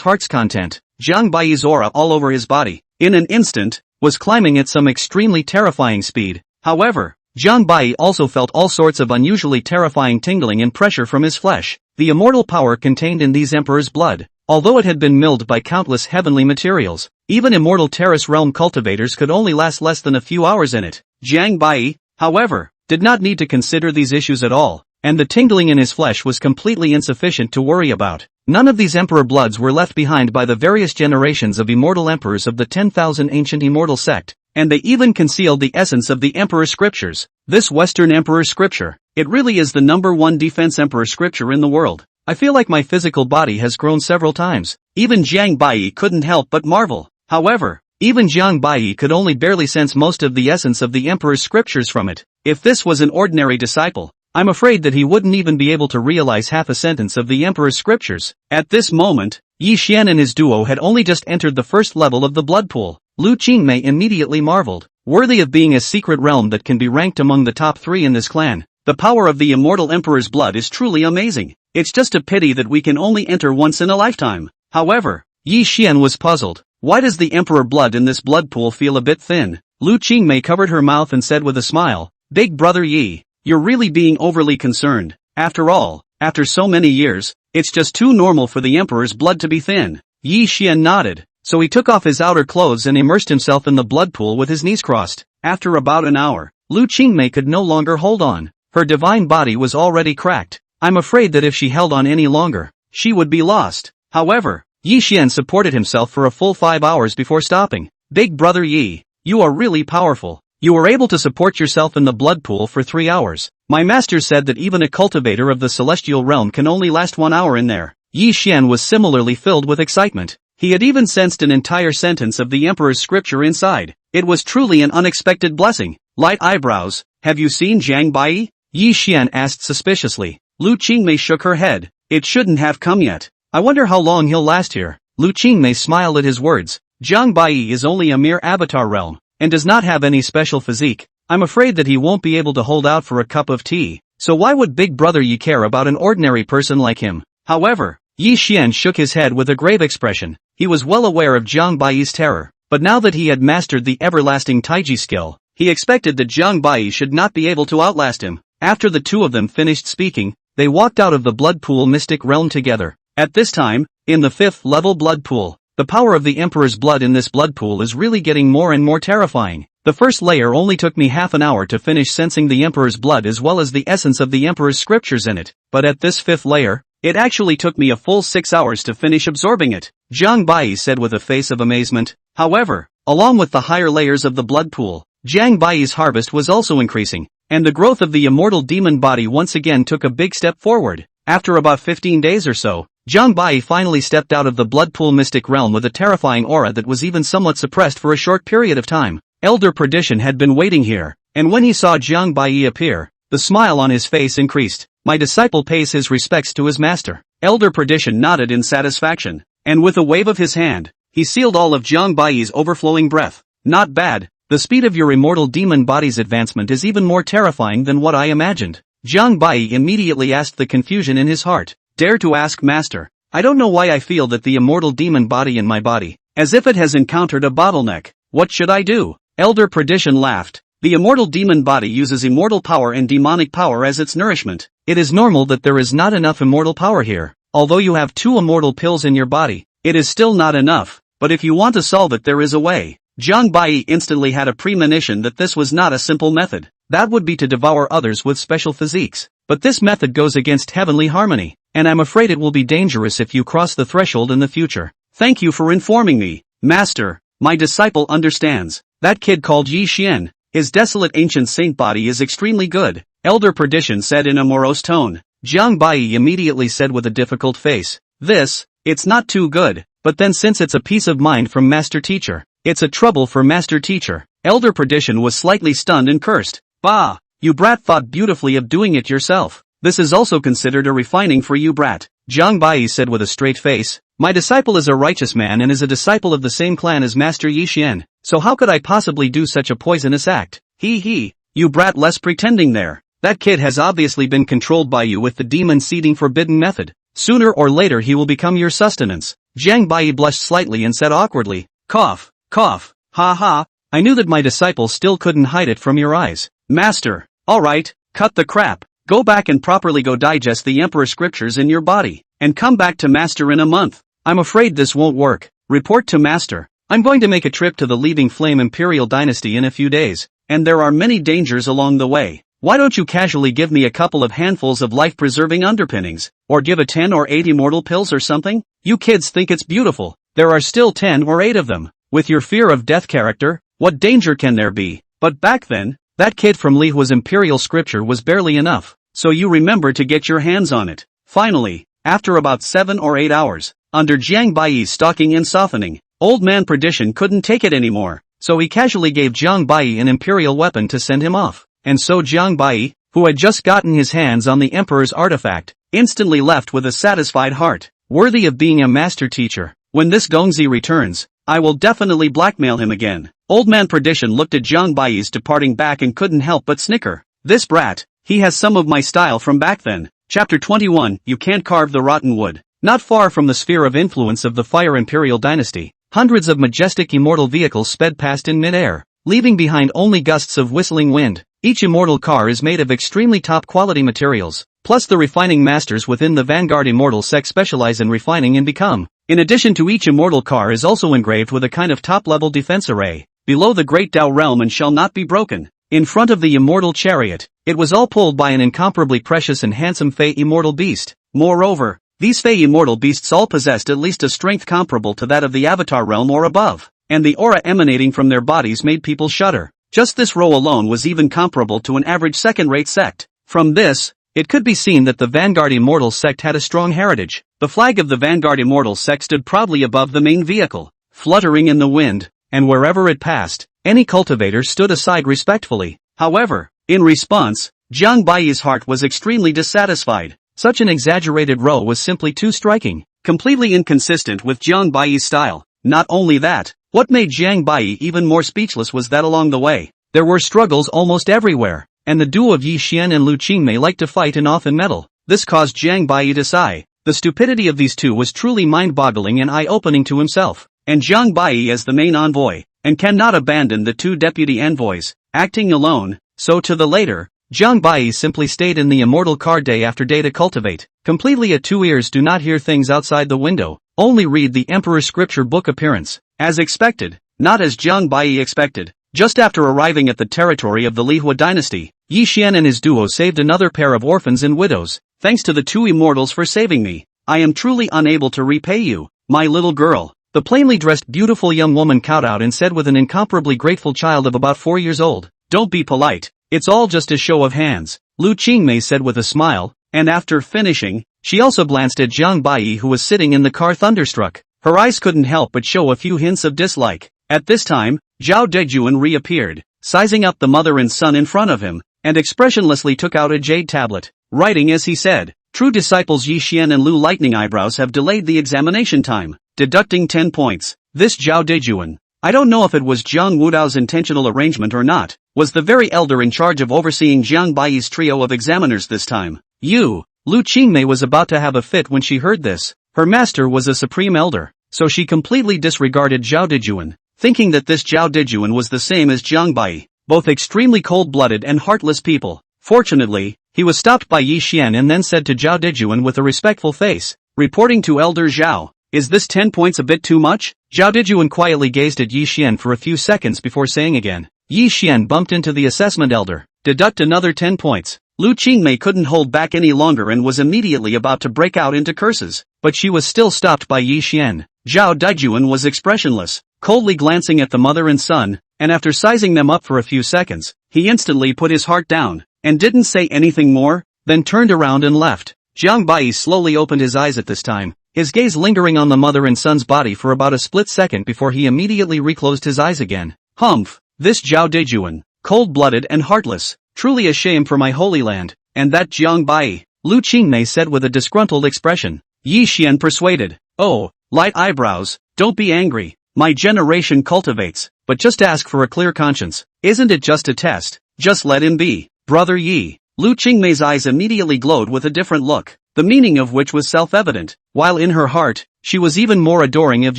heart's content. Jiang Bai's aura all over his body, in an instant, was climbing at some extremely terrifying speed. However, Jiang Bai also felt all sorts of unusually terrifying tingling and pressure from his flesh. The immortal power contained in these emperor's blood, although it had been milled by countless heavenly materials, even immortal terrace realm cultivators could only last less than a few hours in it. Jiang Bai, however, did not need to consider these issues at all, and the tingling in his flesh was completely insufficient to worry about. None of these emperor bloods were left behind by the various generations of immortal emperors of the 10,000 ancient immortal sect, and they even concealed the essence of the emperor scriptures. This Western emperor scripture, it really is the #1 defense emperor scripture in the world. I feel like my physical body has grown several times. Even Jiang Bai couldn't help but marvel. However, even Jiang Bai could only barely sense most of the essence of the emperor's scriptures from it. If this was an ordinary disciple, I'm afraid that he wouldn't even be able to realize half a sentence of the emperor's scriptures. At this moment, Yi Xian and his duo had only just entered the first level of the blood pool. Lu Qingmei immediately marveled. Worthy of being a secret realm that can be ranked among the top 3 in this clan. The power of the immortal emperor's blood is truly amazing. It's just a pity that we can only enter once in a lifetime. However, Yi Xian was puzzled. Why does the emperor blood in this blood pool feel a bit thin? Lu Qingmei covered her mouth and said with a smile, Big brother Yi, you're really being overly concerned. After all, after so many years, it's just too normal for the emperor's blood to be thin. Yi Xian nodded, so he took off his outer clothes and immersed himself in the blood pool with his knees crossed. After about an hour, Lu Qingmei could no longer hold on. Her divine body was already cracked. I'm afraid that if she held on any longer, she would be lost. However, Yi Xian supported himself for a full 5 hours before stopping. Big brother Yi, you are really powerful. You were able to support yourself in the blood pool for 3 hours. My master said that even a cultivator of the celestial realm can only last 1 hour in there. Yi Xian was similarly filled with excitement. He had even sensed an entire sentence of the emperor's scripture inside. It was truly an unexpected blessing. Light eyebrows, have you seen Jiang Bai? Yi Xian asked suspiciously. Lu Qingmei shook her head. It shouldn't have come yet. I wonder how long he'll last here. Lu Qingmei smiled at his words. Jiang Bai is only a mere avatar realm, and does not have any special physique. I'm afraid that he won't be able to hold out for a cup of tea. So why would Big Brother Yi care about an ordinary person like him? However, Yi Xian shook his head with a grave expression. He was well aware of Jiang Bai's terror, but now that he had mastered the everlasting Taiji skill, he expected that Jiang Bai should not be able to outlast him. After the two of them finished speaking, they walked out of the blood pool mystic realm together. At this time, in the 5th level blood pool, the power of the Emperor's blood in this blood pool is really getting more and more terrifying. The first layer only took me half an hour to finish sensing the Emperor's blood as well as the essence of the Emperor's scriptures in it, but at this 5th layer, it actually took me a full 6 hours to finish absorbing it, Jiang Bai said with a face of amazement. However, along with the higher layers of the blood pool, Jiang Bai's harvest was also increasing, and the growth of the immortal demon body once again took a big step forward. After about 15 days or so, Jiang Bai finally stepped out of the blood pool mystic realm with a terrifying aura that was even somewhat suppressed for a short period of time. Elder Perdition had been waiting here, and when he saw Jiang Bai appear, the smile on his face increased. My disciple pays his respects to his master. Elder Perdition nodded in satisfaction, and with a wave of his hand, he sealed all of Jiang Bai's overflowing breath. Not bad. The speed of your immortal demon body's advancement is even more terrifying than what I imagined. Jiang Bai immediately asked the confusion in his heart. Dare to ask master. I don't know why I feel that the immortal demon body in my body, as if it has encountered a bottleneck. What should I do? Elder Perdition laughed. The immortal demon body uses immortal power and demonic power as its nourishment. It is normal that there is not enough immortal power here. Although you have 2 immortal pills in your body, it is still not enough. But if you want to solve it, there is a way. Jiang Bai instantly had a premonition that this was not a simple method. That would be to devour others with special physiques. But this method goes against heavenly harmony, and I'm afraid it will be dangerous if you cross the threshold in the future. Thank you for informing me, Master. My disciple understands. That kid called Yi Xian, his desolate ancient saint body is extremely good, Elder Perdition said in a morose tone. Jiang Bai immediately said with a difficult face, it's not too good, but then since it's a piece of mind from Master Teacher, it's a trouble for Master Teacher. Elder Perdition was slightly stunned and cursed. Bah! You brat thought beautifully of doing it yourself. This is also considered a refining for you brat. Jiang Bai said with a straight face. My disciple is a righteous man and is a disciple of the same clan as Master Yi Xian, so how could I possibly do such a poisonous act? He, you brat, less pretending there. That kid has obviously been controlled by you with the demon seeding forbidden method. Sooner or later he will become your sustenance. Jiang Bai blushed slightly and said awkwardly, cough, ha ha, I knew that my disciple still couldn't hide it from your eyes. Master, alright, cut the crap. Go back and properly go digest the emperor scriptures in your body, and come back to Master in a month. I'm afraid this won't work. Report to Master. I'm going to make a trip to the Leaving Flame Imperial Dynasty in a few days, and there are many dangers along the way. Why don't you casually give me a couple of handfuls of life-preserving underpinnings, or give a 10 or 8 immortal pills or something? You kids think it's beautiful. There are still 10 or 8 of them. With your fear of death character, what danger can there be? But back then, that kid from Li Hua's imperial scripture was barely enough, so you remember to get your hands on it. Finally, after about 7 or 8 hours, under Jiang Bai's stalking and softening, Old Man Perdition couldn't take it anymore, so he casually gave Jiang Bai an imperial weapon to send him off. And so Jiang Bai, who had just gotten his hands on the Emperor's artifact, instantly left with a satisfied heart, worthy of being a master teacher. When this Gongzi returns, I will definitely blackmail him again. Old Man Perdition looked at Jiang Bai's departing back and couldn't help but snicker. This brat, he has some of my style from back then. Chapter 21, You Can't Carve the Rotten Wood. Not far from the sphere of influence of the Fire Imperial Dynasty, hundreds of majestic immortal vehicles sped past in mid-air, leaving behind only gusts of whistling wind. Each immortal car is made of extremely top-quality materials, plus the refining masters within the Vanguard Immortal Sect specialize in refining and become. In addition to each immortal car is also engraved with a kind of top-level defense array, below the Great Tao Realm and shall not be broken. In front of the immortal chariot, it was all pulled by an incomparably precious and handsome Fey immortal beast. Moreover, these Fey immortal beasts all possessed at least a strength comparable to that of the Avatar realm or above, and the aura emanating from their bodies made people shudder. Just this row alone was even comparable to an average second-rate sect. From this, it could be seen that the Vanguard Immortal Sect had a strong heritage. The flag of the Vanguard Immortal Sect stood proudly above the main vehicle, fluttering in the wind, and wherever it passed, any cultivator stood aside respectfully. However, in response, Jiang Bai's heart was extremely dissatisfied. Such an exaggerated row was simply too striking, completely inconsistent with Jiang Bai's style. Not only that, what made Jiang Bai even more speechless was that along the way, there were struggles almost everywhere, and the duo of Yi Xian and Lu Qingmei liked to fight and often meddle. This caused Jiang Bai to sigh. The stupidity of these two was truly mind-boggling and eye-opening to himself, and Jiang Bai as the main envoy, and cannot abandon the two deputy envoys, acting alone, so to the later, Jiang Bai simply stayed in the immortal car day after day to cultivate, completely at two ears do not hear things outside the window, only read the Emperor's scripture book appearance. As expected, not as Jiang Bai expected, just after arriving at the territory of the Li Hua dynasty, Yi Xian and his duo saved another pair of orphans and widows. Thanks to the two immortals for saving me, I am truly unable to repay you, my little girl. The plainly dressed beautiful young woman kowtowed and said with an incomparably grateful child of about 4 years old, don't be polite, It's all just a show of hands, Lu Qingmei said with a smile, and after finishing, she also glanced at Jiang Bai who was sitting in the car thunderstruck. Her eyes couldn't help but show a few hints of dislike. At this time, Zhao Dejuan reappeared, sizing up the mother and son in front of him, and expressionlessly took out a jade tablet, writing as he said, "True disciples Yi Xian and Lu Lightning Eyebrows have delayed the examination time, deducting 10 points. This Zhao Dejuan, I don't know if it was Jiang Wudao's intentional arrangement or not, was the very elder in charge of overseeing Jiang Baiyi's trio of examiners this time." Lu Qingmei was about to have a fit when she heard this. Her master was a supreme elder, so she completely disregarded Zhao Dejuan, thinking that this Zhao Dejuan was the same as Jiang Baiyi, both extremely cold-blooded and heartless people. Fortunately, he was stopped by Yi Xian and then said to Zhao Dejuan with a respectful face, reporting to Elder Zhao, "Is this 10 points a bit too much?" Zhao Dejuan quietly gazed at Yi Xian for a few seconds before saying again. Yi Xian bumped into the assessment elder, "Deduct another 10 points. Lu Qingmei couldn't hold back any longer and was immediately about to break out into curses, but she was still stopped by Yi Xian. Zhao Dejuan was expressionless, coldly glancing at the mother and son, and after sizing them up for a few seconds, he instantly put his heart down, and didn't say anything more, then turned around and left. Jiang Baiyi slowly opened his eyes at this time, his gaze lingering on the mother and son's body for about a split second before he immediately reclosed his eyes again. Humph, this Zhao Dejuan, cold-blooded and heartless, truly a shame for my holy land, and that Jiang Baiyi, Lu Qingmei said with a disgruntled expression. Yi Xian persuaded, "Oh, light eyebrows, don't be angry, my generation cultivates, but just ask for a clear conscience, isn't it just a test, just let him be, brother Yi." Lu Qingmei's eyes immediately glowed with a different look, the meaning of which was self-evident, while in her heart, she was even more adoring of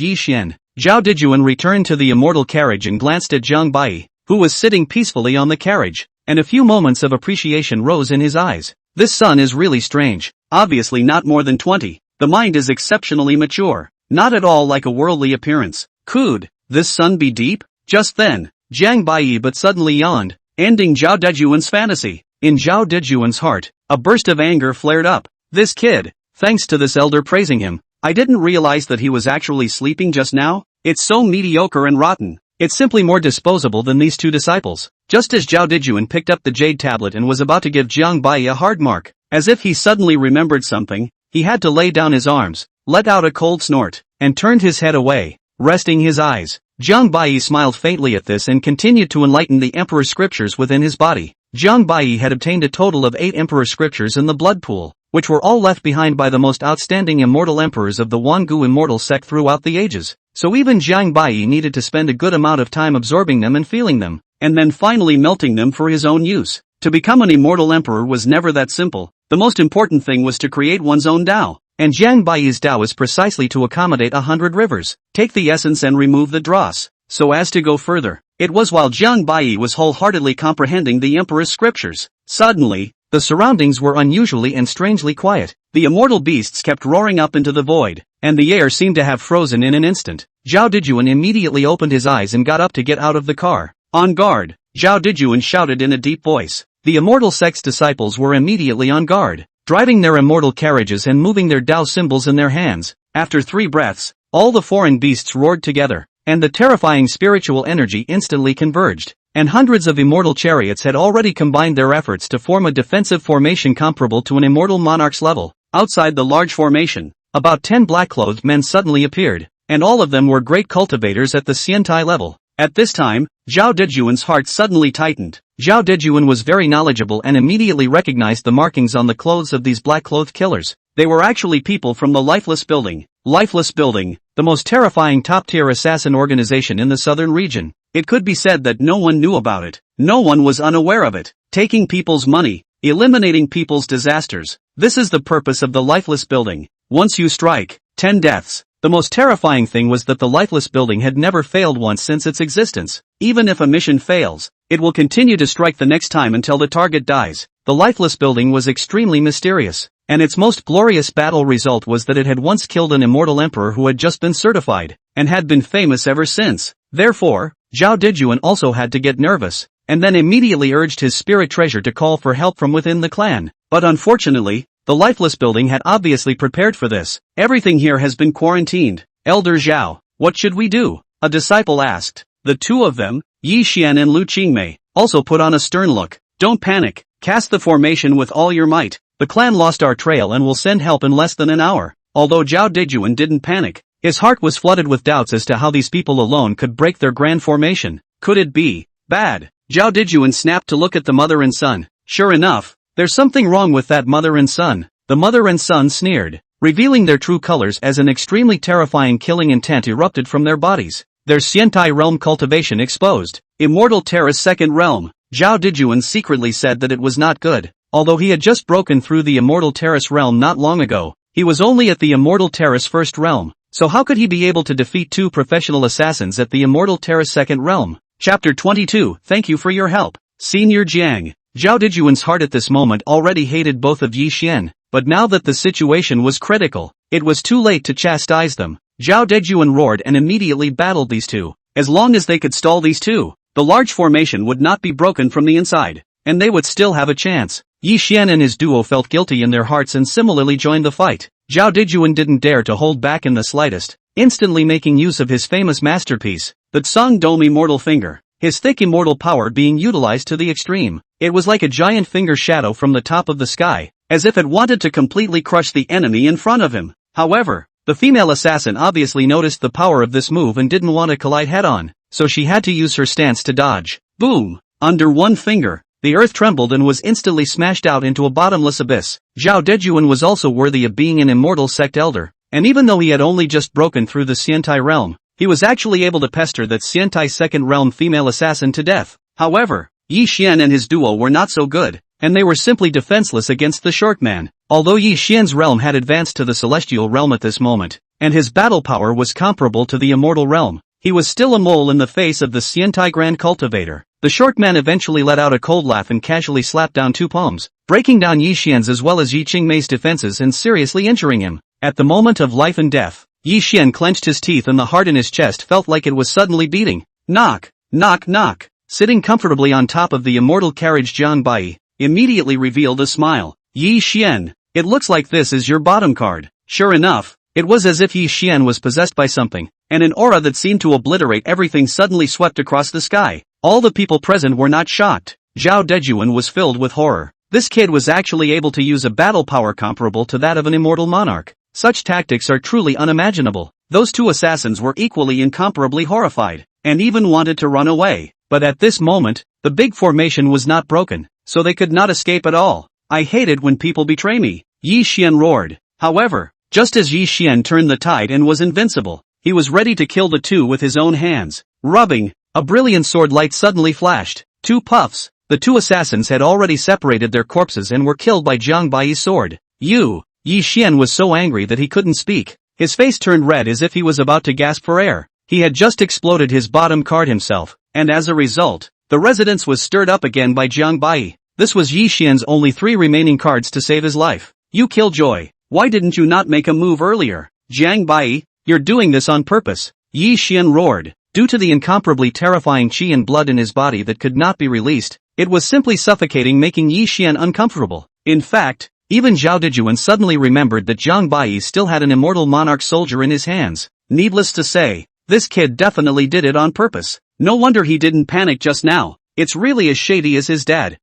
Yi Xian. Zhao Dejuan returned to the immortal carriage and glanced at Jiang Baiyi, who was sitting peacefully on the carriage, and a few moments of appreciation rose in his eyes. This son is really strange, obviously not more than 20, the mind is exceptionally mature, not at all like a worldly appearance. Could this son be deep? Just then, Jiang Baiyi but suddenly yawned, ending Zhao Dejuan's fantasy. In Zhao Dejuan's heart, a burst of anger flared up. This kid, thanks to this elder praising him, I didn't realize that he was actually sleeping just now. It's so mediocre and rotten. It's simply more disposable than these two disciples. Just as Zhao Dejuan picked up the jade tablet and was about to give Jiang Baiyi a hard mark, as if he suddenly remembered something, he had to lay down his arms, let out a cold snort, and turned his head away, resting his eyes. Jiang Baiyi smiled faintly at this and continued to enlighten the emperor's scriptures within his body. Jiang Baiyi had obtained a total of 8 emperor scriptures in the blood pool, which were all left behind by the most outstanding immortal emperors of the Wangu immortal sect throughout the ages. So even Jiang Baiyi needed to spend a good amount of time absorbing them and feeling them, and then finally melting them for his own use. To become an immortal emperor was never that simple. The most important thing was to create one's own Tao, and Jiang Baiyi's Tao is precisely to accommodate 100 rivers, take the essence and remove the dross, so as to go further. It was while Jiang Baiyi was wholeheartedly comprehending the emperor's scriptures. Suddenly, the surroundings were unusually and strangely quiet. The immortal beasts kept roaring up into the void, and the air seemed to have frozen in an instant. Zhao Dejuan immediately opened his eyes and got up to get out of the car. On guard, Zhao Dejuan shouted in a deep voice. The immortal sect's disciples were immediately on guard, driving their immortal carriages and moving their Tao symbols in their hands. After 3 breaths, all the foreign beasts roared together, and the terrifying spiritual energy instantly converged, and hundreds of immortal chariots had already combined their efforts to form a defensive formation comparable to an immortal monarch's level. Outside the large formation, about 10 black-clothed men suddenly appeared, and all of them were great cultivators at the Xiantai level. At this time, Zhao Dejuan's heart suddenly tightened. Zhao Dejuan was very knowledgeable and immediately recognized the markings on the clothes of these black-clothed killers. They were actually people from the Lifeless Building. Lifeless Building, the most terrifying top-tier assassin organization in the southern region. It could be said that no one knew about it. No one was unaware of it. Taking people's money, eliminating people's disasters. This is the purpose of the Lifeless Building. Once you strike, 10 deaths. The most terrifying thing was that the Lifeless Building had never failed once since its existence. Even if a mission fails, it will continue to strike the next time until the target dies. The Lifeless Building was extremely mysterious, and its most glorious battle result was that it had once killed an immortal emperor who had just been certified, and had been famous ever since. Therefore, Zhao Dejuan also had to get nervous, and then immediately urged his spirit treasure to call for help from within the clan. But unfortunately, the Lifeless Building had obviously prepared for this. Everything here has been quarantined. Elder Zhao, what should we do? A disciple asked. The two of them, Yi Xian and Lu Qingmei, also put on a stern look. Don't panic, cast the formation with all your might. The clan lost our trail and will send help in less than an hour. Although Zhao Dejuan didn't panic, his heart was flooded with doubts as to how these people alone could break their grand formation. Could it be bad? Zhao Dejuan snapped to look at the mother and son. Sure enough, there's something wrong with that mother and son. The mother and son sneered, revealing their true colors as an extremely terrifying killing intent erupted from their bodies. Their Xiantai realm cultivation exposed. Immortal Terrace Second Realm. Zhao Dejuan secretly said that it was not good. Although he had just broken through the Immortal Terrace realm not long ago, he was only at the Immortal Terrace First Realm. So how could he be able to defeat two professional assassins at the Immortal Terrace Second Realm? Chapter 22. Thank you for your help, Senior Jiang. Zhao Dejuan's heart at this moment already hated both of Yi Xian, but now that the situation was critical, it was too late to chastise them. Zhao Dejuan roared and immediately battled these two. As long as they could stall these two, the large formation would not be broken from the inside, and they would still have a chance. Yi Xian and his duo felt guilty in their hearts and similarly joined the fight. Zhao Dejuan didn't dare to hold back in the slightest, instantly making use of his famous masterpiece, the Tsang Dome Immortal Finger, his thick immortal power being utilized to the extreme. It was like a giant finger shadow from the top of the sky, as if it wanted to completely crush the enemy in front of him. However, the female assassin obviously noticed the power of this move and didn't want to collide head-on, so she had to use her stance to dodge. Boom! Under one finger, the earth trembled and was instantly smashed out into a bottomless abyss. Zhao Dejuan was also worthy of being an immortal sect elder, and even though he had only just broken through the Xiantai realm, he was actually able to pester that Xiantai Second Realm female assassin to death. However, Yi Xian and his duo were not so good, and they were simply defenseless against the short man. Although Yi Xian's realm had advanced to the celestial realm at this moment, and his battle power was comparable to the immortal realm, he was still a mole in the face of the Xiantai Grand Cultivator. The short man eventually let out a cold laugh and casually slapped down two palms, breaking down Yi Xian's as well as Yi Qingmei's defenses and seriously injuring him. At the moment of life and death, Yi Xian clenched his teeth and the heart in his chest felt like it was suddenly beating. Knock, knock, knock. Sitting comfortably on top of the immortal carriage, Jiang Bai immediately revealed a smile. Yi Xian, it looks like this is your bottom card. Sure enough, it was as if Yi Xian was possessed by something, and an aura that seemed to obliterate everything suddenly swept across the sky. All the people present were not shocked. Zhao Dejuan was filled with horror. This kid was actually able to use a battle power comparable to that of an immortal monarch. Such tactics are truly unimaginable. Those two assassins were equally incomparably horrified, and even wanted to run away. But at this moment, the big formation was not broken, so they could not escape at all. I hate it when people betray me, Yi Xian roared. However, just as Yi Xian turned the tide and was invincible, he was ready to kill the two with his own hands. Rubbing, a brilliant sword light suddenly flashed. Two puffs, the two assassins had already separated their corpses and were killed by Jiang Bai's sword. Yi Xian was so angry that he couldn't speak. His face turned red as if he was about to gasp for air. He had just exploded his bottom card himself, and as a result, the residence was stirred up again by Jiang Bai. This was Yi Xian's only 3 remaining cards to save his life. You killjoy, why didn't you not make a move earlier? Jiang Bai, you're doing this on purpose. Yi Xian roared. Due to the incomparably terrifying qi and blood in his body that could not be released, it was simply suffocating, making Yi Xian uncomfortable. In fact, even Zhao Dejuan suddenly remembered that Jiang Bai still had an immortal monarch soldier in his hands. Needless to say, this kid definitely did it on purpose. No wonder he didn't panic just now. It's really as shady as his dad.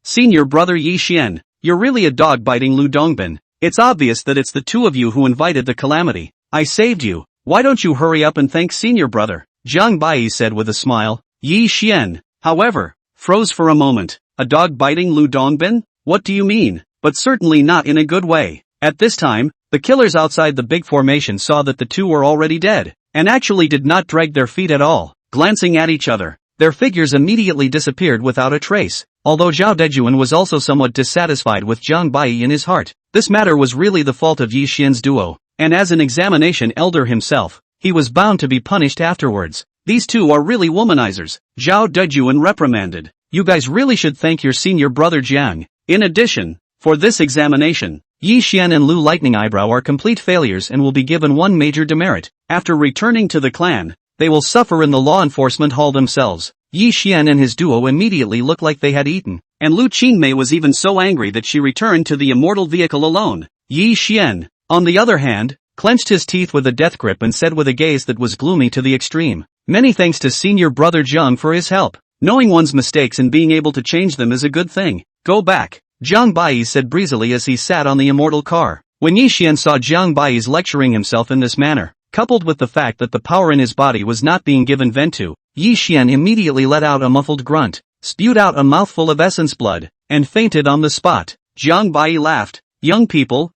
Senior brother Yi Xian, you're really a dog-biting Lu Dongbin. It's obvious that it's the two of you who invited the calamity. I saved you. Why don't you hurry up and thank senior brother? Jiang Bai said with a smile. Yi Xian, however, froze for a moment. A dog-biting Lu Dongbin? What do you mean? But certainly not in a good way. At this time, the killers outside the big formation saw that the two were already dead, and actually did not drag their feet at all. Glancing at each other, their figures immediately disappeared without a trace. Although Zhao Dejuan was also somewhat dissatisfied with Jiang Bai in his heart, this matter was really the fault of Yi Xian's duo, and as an examination elder himself, he was bound to be punished afterwards. These two are really womanizers, Zhao Dejuan reprimanded. You guys really should thank your senior brother Jiang. In addition, for this examination, Yi Xian and Lu Lightning Eyebrow are complete failures and will be given one major demerit. After returning to the clan, they will suffer in the law enforcement hall themselves. Yi Xian and his duo immediately looked like they had eaten, and Lu Qingmei was even so angry that she returned to the immortal vehicle alone. Yi Xian, on the other hand, clenched his teeth with a death grip and said with a gaze that was gloomy to the extreme, "Many thanks to senior brother Zheng for his help. Knowing one's mistakes and being able to change them is a good thing. Go back, Jiang Bai said breezily as he sat on the immortal car. When Yi Xian saw Jiang Bai's lecturing himself in this manner, coupled with the fact that the power in his body was not being given vent to, Yi Xian immediately let out a muffled grunt, spewed out a mouthful of essence blood, and fainted on the spot. Jiang Bai laughed. Young people,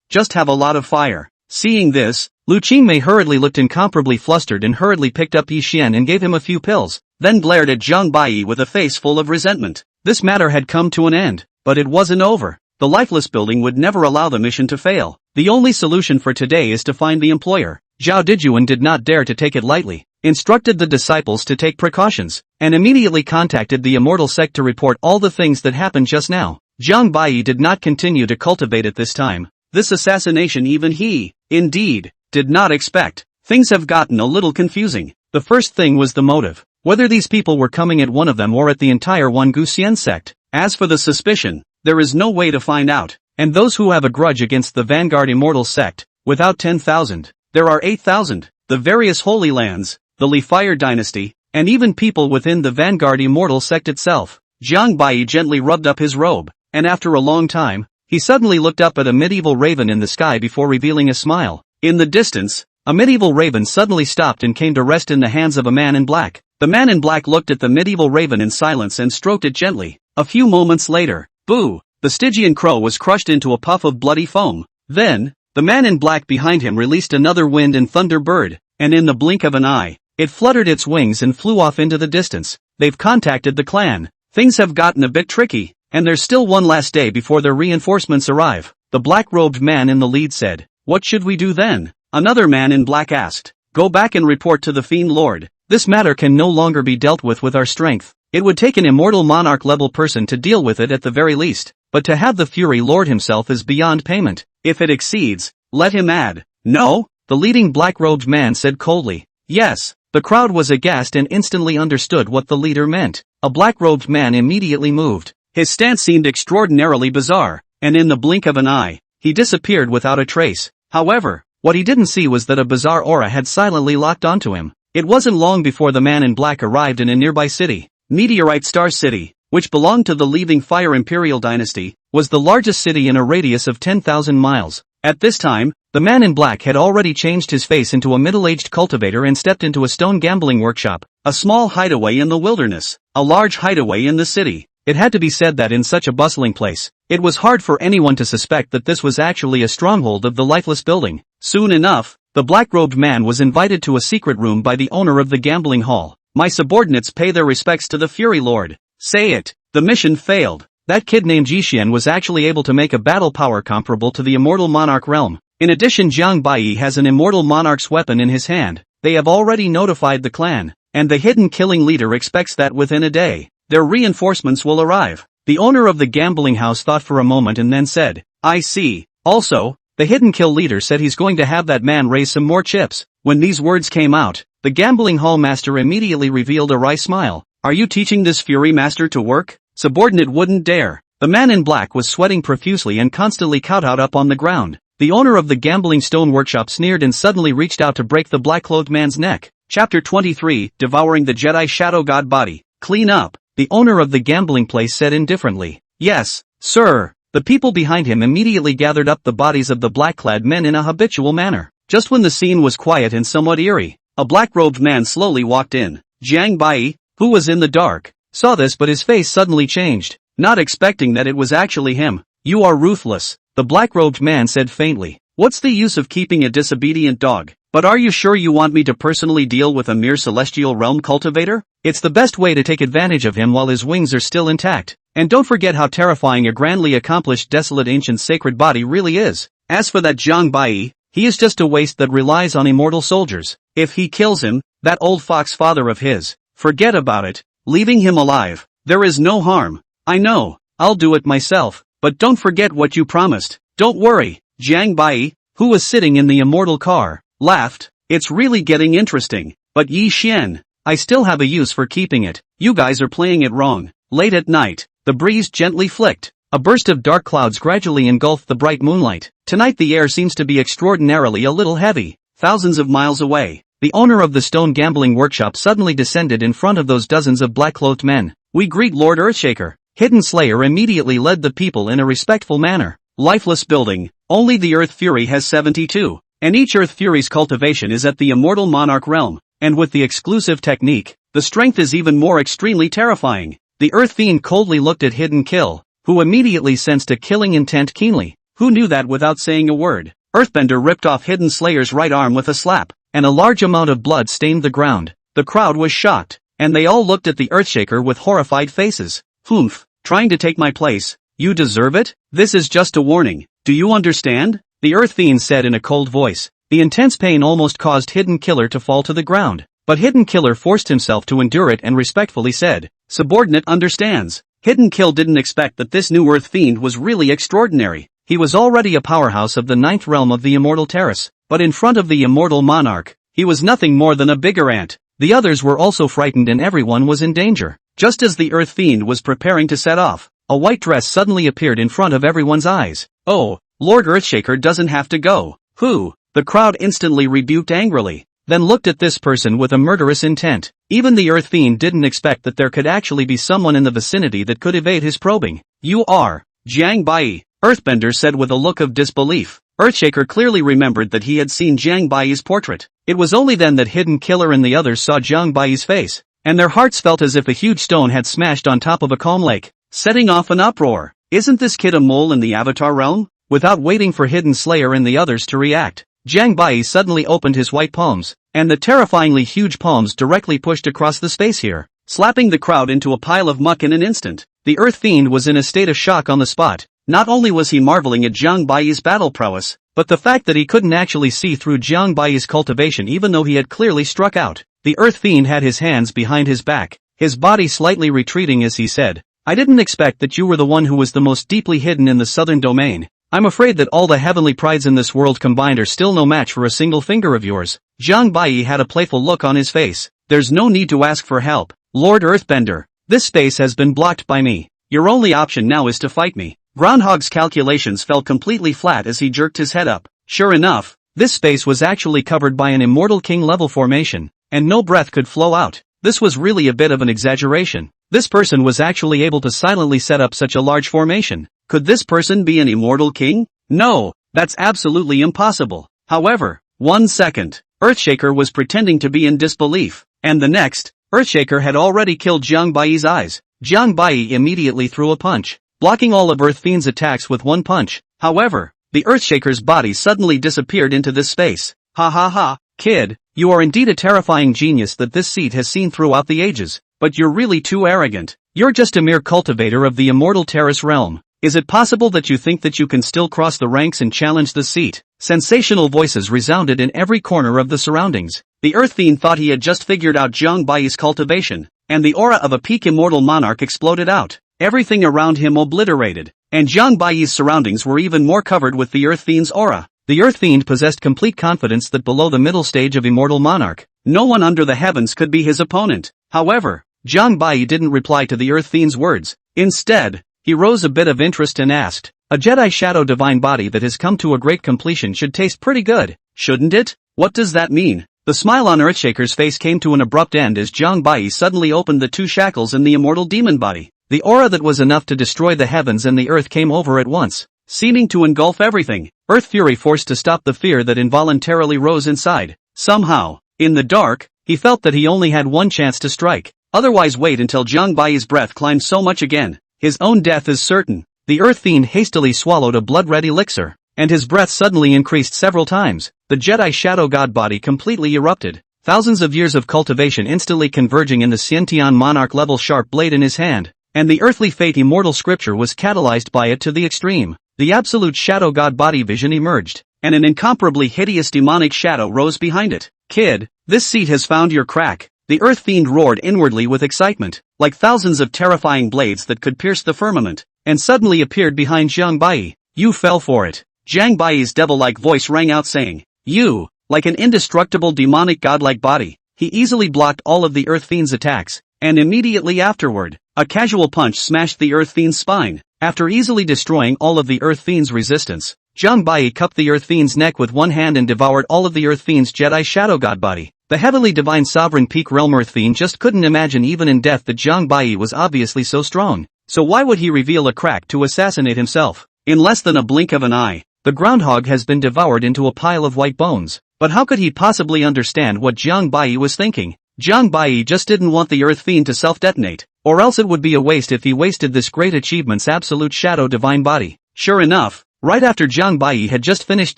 just have a lot of fire. Seeing this, Lu Qingmei hurriedly looked incomparably flustered and hurriedly picked up Yi Xian and gave him a few pills, then glared at Jiang Bai with a face full of resentment. This matter had come to an end, but it wasn't over. The lifeless building would never allow the mission to fail. The only solution for today is to find the employer. Zhao Dijuan did not dare to take it lightly, instructed the disciples to take precautions, and immediately contacted the immortal sect to report all the things that happened just now. Jiang Bai did not continue to cultivate at this time. This assassination even he, indeed, did not expect. Things have gotten a little confusing. The first thing was the motive. Whether these people were coming at one of them or at the entire Wanguxian sect. As for the suspicion, there is no way to find out. And those who have a grudge against the Vanguard Immortal sect, without 10,000, there are 8,000. The various Holy Lands, the Li Fire dynasty, and even people within the Vanguard Immortal sect itself. Jiang Bai gently rubbed up his robe, and after a long time, he suddenly looked up at a medieval raven in the sky before revealing a smile. In the distance, a medieval raven suddenly stopped and came to rest in the hands of a man in black. The man in black looked at the medieval raven in silence and stroked it gently. A few moments later, boo! The Stygian crow was crushed into a puff of bloody foam. Then, the man in black behind him released another wind and thunder bird, and in the blink of an eye, it fluttered its wings and flew off into the distance. They've contacted the clan. Things have gotten a bit tricky, and there's still one last day before their reinforcements arrive. The black-robed man in the lead said. What should we do then? Another man in black asked. Go back and report to the Fiend Lord. This matter can no longer be dealt with our strength. It would take an immortal monarch-level person to deal with it at the very least, but to have the Fury Lord himself is beyond payment. If it exceeds, let him add. No? The leading black-robed man said coldly. Yes. The crowd was aghast and instantly understood what the leader meant. A black-robed man immediately moved. His stance seemed extraordinarily bizarre, and in the blink of an eye, he disappeared without a trace. However, what he didn't see was that a bizarre aura had silently locked onto him. It wasn't long before the man in black arrived in a nearby city. Meteorite Star City, which belonged to the Leaving Fire Imperial Dynasty, was the largest city in a radius of 10,000 miles. At this time, the man in black had already changed his face into a middle-aged cultivator and stepped into a stone gambling workshop, a small hideaway in the wilderness, a large hideaway in the city. It had to be said that in such a bustling place, it was hard for anyone to suspect that this was actually a stronghold of the lifeless building. Soon enough, the black-robed man was invited to a secret room by the owner of the gambling hall. My subordinates pay their respects to the Fury Lord. Say it. The mission failed. That kid named Yi Xian was actually able to make a battle power comparable to the Immortal Monarch realm. In addition, Jiang Bai has an Immortal Monarch's weapon in his hand. They have already notified the clan, and the hidden killing leader expects that within a day, their reinforcements will arrive. The owner of the gambling house thought for a moment and then said, I see. Also, the hidden kill leader said he's going to have that man raise some more chips. When these words came out, the gambling hall master immediately revealed a wry smile. Are you teaching this Fury Master to work? Subordinate wouldn't dare. The man in black was sweating profusely and constantly kowtowed up on the ground. The owner of the gambling stone workshop sneered and suddenly reached out to break the black-clothed man's neck. Chapter 23, Devouring the Jedi Shadow God Body. Clean up, the owner of the gambling place said indifferently. Yes, sir. The people behind him immediately gathered up the bodies of the black-clad men in a habitual manner. Just when the scene was quiet and somewhat eerie, a black-robed man slowly walked in. Jiang Bai, who was in the dark, saw this but his face suddenly changed, not expecting that it was actually him. You are ruthless, the black-robed man said faintly. What's the use of keeping a disobedient dog? But are you sure you want me to personally deal with a mere celestial realm cultivator? It's the best way to take advantage of him while his wings are still intact. And don't forget how terrifying a grandly accomplished desolate ancient sacred body really is. As for that Jiang Bai, he is just a waste that relies on immortal soldiers. If he kills him, that old fox father of his, forget about it, leaving him alive. There is no harm. I know, I'll do it myself, but don't forget what you promised. Don't worry. Jiang Bai, who was sitting in the immortal car, laughed. It's really getting interesting. But Yi Xian, I still have a use for keeping it. You guys are playing it wrong. Late at night, the breeze gently flicked. A burst of dark clouds gradually engulfed the bright moonlight. Tonight the air seems to be extraordinarily a little heavy. Thousands of miles away, the owner of the stone gambling workshop suddenly descended in front of those dozens of black-clothed men. "We greet Lord Earthshaker." Hidden Slayer immediately led the people in a respectful manner. "Lifeless building, only the Earth Fury has 72, and each Earth Fury's cultivation is at the Immortal Monarch realm, and with the exclusive technique, the strength is even more extremely terrifying." The Earth Fiend coldly looked at Hidden Kill, who immediately sensed a killing intent keenly. Who knew that without saying a word? Earthbender ripped off Hidden Slayer's right arm with a slap, and a large amount of blood stained the ground. The crowd was shocked, and they all looked at the Earthshaker with horrified faces. "Humph, trying to take my place. You deserve it? This is just a warning. Do you understand?" The Earth Fiend said in a cold voice. The intense pain almost caused Hidden Killer to fall to the ground, but Hidden Killer forced himself to endure it and respectfully said, "Subordinate understands." Hidden Kill didn't expect that this new Earth Fiend was really extraordinary. He was already a powerhouse of the 9th realm of the Immortal Terrace, but in front of the Immortal Monarch, he was nothing more than a bigger ant. The others were also frightened and everyone was in danger. Just as the Earth Fiend was preparing to set off, a white dress suddenly appeared in front of everyone's eyes. "Oh, Lord Earthshaker doesn't have to go." "Who?" The crowd instantly rebuked angrily, then looked at this person with a murderous intent. Even the Earth Fiend didn't expect that there could actually be someone in the vicinity that could evade his probing. "You are Jiang Bai," Earthbender said with a look of disbelief. Earthshaker clearly remembered that he had seen Jiang Bai's portrait. It was only then that Hidden Killer and the others saw Jiang Bai's face, and their hearts felt as if a huge stone had smashed on top of a calm lake, setting off an uproar. "Isn't this kid a mole in the Avatar realm?" Without waiting for Hidden Slayer and the others to react, Jiang Bai suddenly opened his white palms, and the terrifyingly huge palms directly pushed across the space here, slapping the crowd into a pile of muck in an instant. The Earth Fiend was in a state of shock on the spot. Not only was he marveling at Jiang Bai's battle prowess, but the fact that he couldn't actually see through Jiang Bai's cultivation even though he had clearly struck out. The Earth Fiend had his hands behind his back, his body slightly retreating as he said, "I didn't expect that you were the one who was the most deeply hidden in the southern domain. I'm afraid that all the heavenly prides in this world combined are still no match for a single finger of yours." Jiang Bai had a playful look on his face. "There's no need to ask for help, Lord Earthbender. This space has been blocked by me. Your only option now is to fight me." Groundhog's calculations fell completely flat as he jerked his head up. Sure enough, this space was actually covered by an Immortal King-level formation, and no breath could flow out. This was really a bit of an exaggeration. This person was actually able to silently set up such a large formation. Could this person be an Immortal King? No, that's absolutely impossible. However, 1 second, Earthshaker was pretending to be in disbelief, and the next, Earthshaker had already killed Jiang Bai's eyes. Jiang Bai immediately threw a punch, blocking all of Earth Fiend's attacks with one punch. However, the Earthshaker's body suddenly disappeared into this space. "Ha ha ha, kid, you are indeed a terrifying genius that this seat has seen throughout the ages, but you're really too arrogant. You're just a mere cultivator of the Immortal Terrace realm. Is it possible that you think that you can still cross the ranks and challenge the seat?" Sensational voices resounded in every corner of the surroundings. The Earth Fiend thought he had just figured out Jiang Bai's cultivation, and the aura of a peak Immortal Monarch exploded out. Everything around him obliterated, and Jiang Bai's surroundings were even more covered with the Earth Fiend's aura. The Earth Fiend possessed complete confidence that below the middle stage of Immortal Monarch, no one under the heavens could be his opponent. However, Jiang Bai didn't reply to the Earth Fiend's words. Instead, he rose a bit of interest and asked, "A Jedi Shadow Divine body that has come to a great completion should taste pretty good, shouldn't it?" "What does that mean?" The smile on Earthshaker's face came to an abrupt end as Jiang Bai suddenly opened the 2 shackles in the Immortal Demon body. The aura that was enough to destroy the heavens and the earth came over at once, seeming to engulf everything. Earth Fury forced to stop the fear that involuntarily rose inside. Somehow, in the dark, he felt that he only had one chance to strike. Otherwise wait until Jiang Bai's breath climbed so much again. His own death is certain. The Earth Fiend hastily swallowed a blood-red elixir, and his breath suddenly increased several times. The Jedi Shadow God body completely erupted. Thousands of years of cultivation instantly converging in the Xiantian Monarch level sharp blade in his hand, and the earthly fate immortal scripture was catalyzed by it to the extreme. The absolute Shadow God body vision emerged, and an incomparably hideous demonic shadow rose behind it. "Kid, this seat has found your crack." The Earth Fiend roared inwardly with excitement, like thousands of terrifying blades that could pierce the firmament, and suddenly appeared behind Jiang Bai. "You fell for it." Jiang Bai's devil-like voice rang out saying, "You, like an indestructible demonic godlike body." He easily blocked all of the Earth Fiend's attacks, and immediately afterward, a casual punch smashed the Earth Fiend's spine. After easily destroying all of the Earth Fiend's resistance, Jiang Bai cupped the Earth Fiend's neck with one hand and devoured all of the Earth Fiend's Jedi Shadow God body. The heavily divine sovereign peak realm Earth Fiend just couldn't imagine even in death that Jiang Bai was obviously so strong. So why would he reveal a crack to assassinate himself? In less than a blink of an eye, the groundhog has been devoured into a pile of white bones. But how could he possibly understand what Jiang Bai was thinking? Jiang Bai just didn't want the Earth Fiend to self-detonate, or else it would be a waste if he wasted this great achievement's absolute shadow divine body. Sure enough, right after Jiang Bai had just finished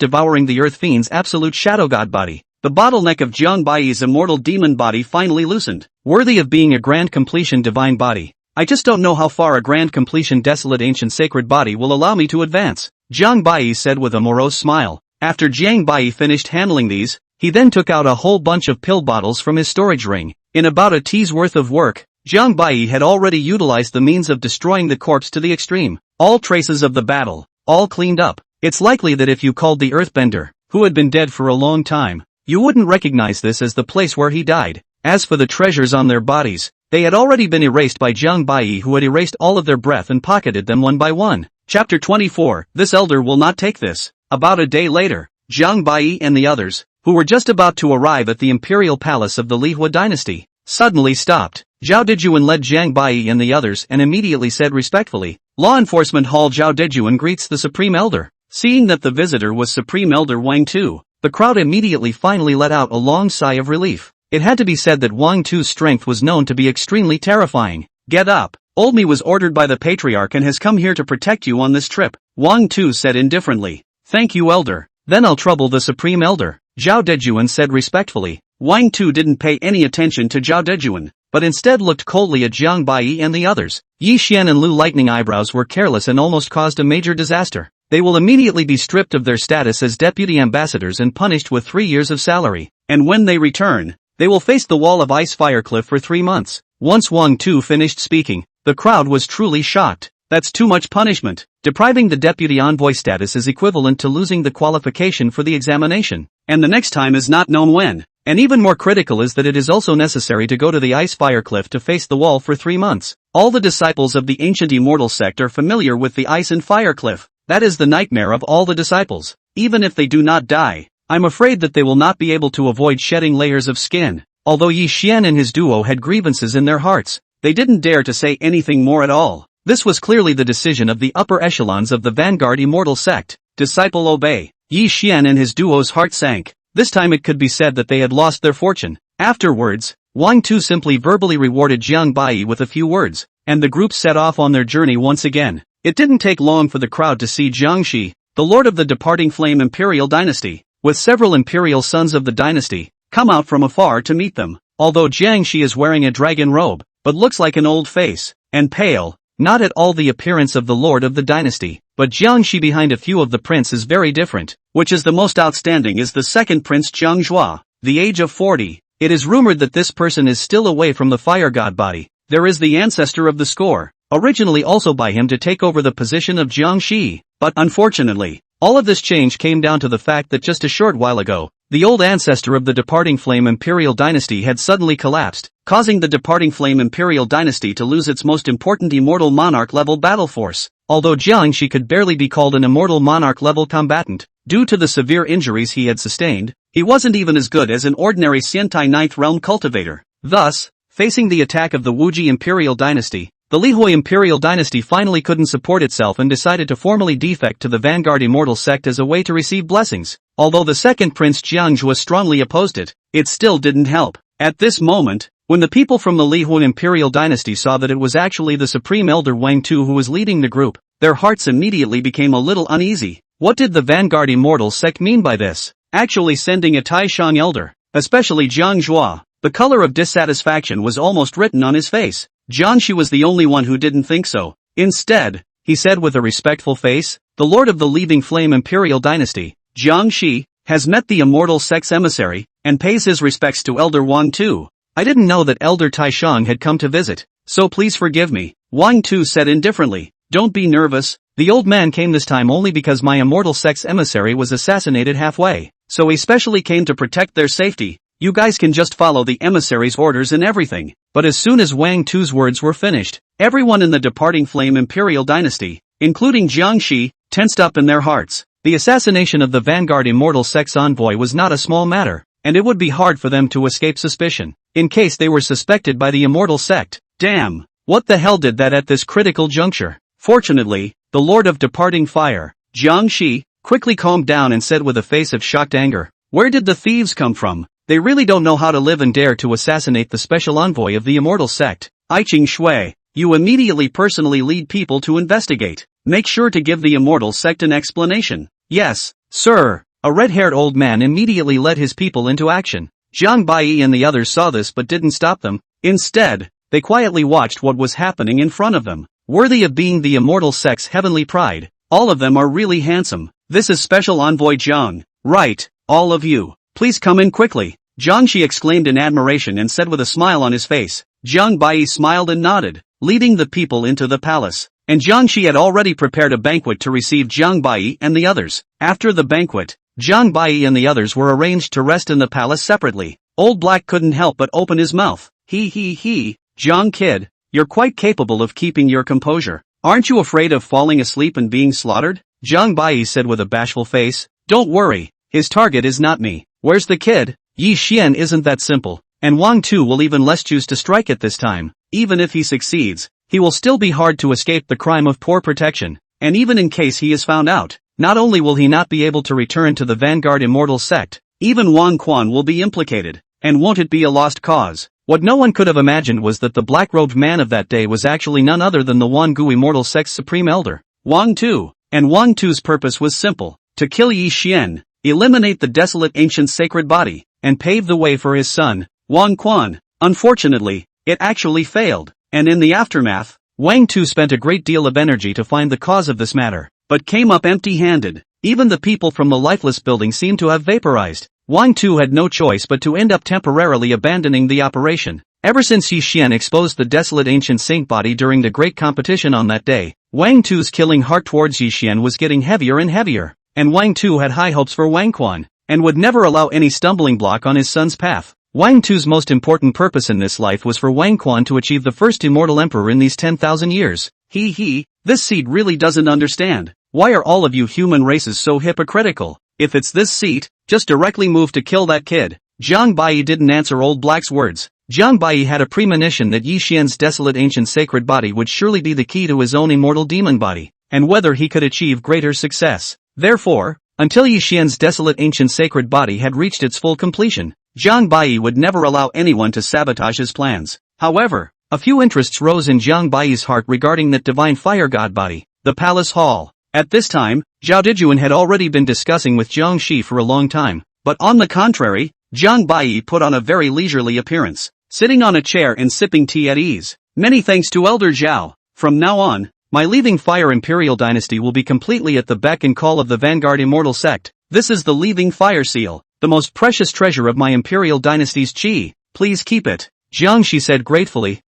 devouring the Earth Fiend's absolute shadow god body, the bottleneck of Jiang Bai's immortal demon body finally loosened, worthy of being a grand completion divine body. I just don't know how far a grand completion desolate ancient sacred body will allow me to advance, Jiang Bai said with a morose smile. After Jiang Bai finished handling these, he then took out a whole bunch of pill bottles from his storage ring. In about a tea's worth of work, Jiang Bai had already utilized the means of destroying the corpse to the extreme. All traces of the battle, all cleaned up. It's likely that if you called the Earthbender, who had been dead for a long time, you wouldn't recognize this as the place where he died. As for the treasures on their bodies, they had already been erased by Jiang Bai, who had erased all of their breath and pocketed them one by one. Chapter 24, This elder will not take this. About a day later, Jiang Bai and the others, who were just about to arrive at the imperial palace of the Lihua dynasty, suddenly stopped. Zhao Dejuan led Jiang Bai and the others and immediately said respectfully, Law Enforcement Hall. Zhao Dejuan greets the Supreme Elder. Seeing that the visitor was Supreme Elder Wang Tu, the crowd immediately finally let out a long sigh of relief. It had to be said that Wang Tu's strength was known to be extremely terrifying. Get up. Old Me was ordered by the Patriarch and has come here to protect you on this trip, Wang Tu said indifferently. Thank you, Elder. Then I'll trouble the Supreme Elder, Zhao Dejuan said respectfully. Wang Tu didn't pay any attention to Zhao Dejuan, but instead looked coldly at Jiang Bai and the others. Yi Xian and Lu Lightning Eyebrows were careless and almost caused a major disaster. They will immediately be stripped of their status as deputy ambassadors and punished with 3 years of salary. And when they return, they will face the wall of ice fire cliff for 3 months. Once Wang Tu finished speaking, the crowd was truly shocked. That's too much punishment. Depriving the deputy envoy status is equivalent to losing the qualification for the examination. And the next time is not known when. And even more critical is that it is also necessary to go to the ice fire cliff to face the wall for 3 months. All the disciples of the ancient immortal sect are familiar with the ice and fire cliff. That is the nightmare of all the disciples. Even if they do not die, I'm afraid that they will not be able to avoid shedding layers of skin. Although Yi Xian and his duo had grievances in their hearts, they didn't dare to say anything more at all. This was clearly the decision of the upper echelons of the Vanguard Immortal Sect. Disciple obey. Yi Xian and his duo's heart sank. This time it could be said that they had lost their fortune. Afterwards, Wang Tu simply verbally rewarded Jiang Bai with a few words, and the group set off on their journey once again. It didn't take long for the crowd to see Jiang Shi, the lord of the departing flame imperial dynasty, with several imperial sons of the dynasty, come out from afar to meet them. Although Jiang Shi is wearing a dragon robe, but looks like an old face, and pale, not at all the appearance of the lord of the dynasty, but Jiang Shi behind a few of the prince is very different. Which is the most outstanding is the second prince Jiang Zhua, the age of 40. It is rumored that this person is still away from the fire god body. There is the ancestor of the score, originally also by him to take over the position of Jiang Shi, but unfortunately, all of this change came down to the fact that just a short while ago, the old ancestor of the departing flame imperial dynasty had suddenly collapsed, causing the departing flame imperial dynasty to lose its most important immortal monarch level battle force. Although Jiang Shi could barely be called an immortal monarch level combatant, due to the severe injuries he had sustained, he wasn't even as good as an ordinary Xiantai Ninth Realm cultivator. Thus, facing the attack of the Wuji imperial dynasty, the Lihua imperial dynasty finally couldn't support itself and decided to formally defect to the Vanguard Immortal Sect as a way to receive blessings. Although the second prince Jiang Zhua strongly opposed it, it still didn't help. At this moment, when the people from the Lihua imperial dynasty saw that it was actually the Supreme Elder Wang Tu who was leading the group, their hearts immediately became a little uneasy. What did the Vanguard Immortal Sect mean by this? Actually sending a Taishang elder, especially Jiang Zhua. The color of dissatisfaction was almost written on his face. Jiang Shi was the only one who didn't think so. Instead, he said with a respectful face, the lord of the leaving flame imperial dynasty, Jiang Shi, has met the immortal sect's emissary, and pays his respects to Elder Wang Tu. I didn't know that Elder Taishang had come to visit, so please forgive me, Wang Tu said indifferently. Don't be nervous, the old man came this time only because my immortal sect's emissary was assassinated halfway, so he specially came to protect their safety. You guys can just follow the emissary's orders and everything. But as soon as Wang Tu's words were finished, everyone in the departing flame imperial dynasty, including Jiang Shi, tensed up in their hearts. The assassination of the Vanguard Immortal Sect's envoy was not a small matter. and it would be hard for them to escape suspicion, in case they were suspected by the immortal sect. Damn! What the hell did that at this critical juncture? Fortunately, the Lord of Departing Fire, Jiang Shi, quickly calmed down and said with a face of shocked anger, "Where did the thieves come from? They really don't know how to live and dare to assassinate the special envoy of the immortal sect. Aiching Shui, you immediately personally lead people to investigate. Make sure to give the immortal sect an explanation." "Yes, sir." A red-haired old man immediately led his people into action. Jiang Bai and the others saw this but didn't stop them. Instead, they quietly watched what was happening in front of them. Worthy of being the immortal sect's heavenly pride, all of them are really handsome. "This is Special Envoy Jiang. Right, all of you. Please come in quickly." Jiang Shi exclaimed in admiration and said with a smile on his face. Jiang Bai smiled and nodded, leading the people into the palace. And Jiang Shi had already prepared a banquet to receive Jiang Bai and the others. After the banquet, Jiang Bai and the others were arranged to rest in the palace separately. Old Black couldn't help but open his mouth. He, Jiang kid, you're quite capable of keeping your composure. Aren't you afraid of falling asleep and being slaughtered? Jiang Bai said with a bashful face. Don't worry, his target is not me. Where's the kid? Yi Xian isn't that simple, and Wang Tu will even less choose to strike at this time. Even if he succeeds, he will still be hard to escape the crime of poor protection, and even in case he is found out, not only will he not be able to return to the Vanguard Immortal Sect, even Wang Quan will be implicated, and won't it be a lost cause? What no one could have imagined was that the black-robed man of that day was actually none other than the Wangu Immortal Sect's Supreme Elder, Wang Tu, and Wang Tu's purpose was simple, to kill Yi Xian, eliminate the desolate ancient sacred body, and pave the way for his son, Wang Quan. Unfortunately, it actually failed, and in the aftermath, Wang Tu spent a great deal of energy to find the cause of this matter, but came up empty-handed. Even the people from the lifeless building seemed to have vaporized. Wang Tu had no choice but to end up temporarily abandoning the operation. Ever since Yi Xian exposed the desolate ancient saint body during the great competition on that day, Wang Tu's killing heart towards Yi Xian was getting heavier and heavier, and Wang Tu had high hopes for Wang Quan, and would never allow any stumbling block on his son's path. Wang Tu's most important purpose in this life was for Wang Quan to achieve the first immortal emperor in these 10,000 years. This seat really doesn't understand. Why are all of you human races so hypocritical? If it's this seat, just directly move to kill that kid. Jiang Bai didn't answer Old Black's words. Jiang Bai had a premonition that Yi Xian's desolate ancient sacred body would surely be the key to his own immortal demon body, and whether he could achieve greater success. Therefore, until Yi Xian's desolate ancient sacred body had reached its full completion, Jiang Bai would never allow anyone to sabotage his plans. However, a few interests rose in Jiang Bai's heart regarding that divine fire god body, the palace hall. At this time, Zhao Dijuan had already been discussing with Jiang Shi for a long time, but on the contrary, Jiang Bai put on a very leisurely appearance, sitting on a chair and sipping tea at ease. Many thanks to Elder Zhao. From now on, my leaving Fire Imperial Dynasty will be completely at the beck and call of the Vanguard Immortal Sect. This is the leaving Fire Seal, the most precious treasure of my Imperial Dynasty's chi. Please keep it. Jiang Shi said gratefully.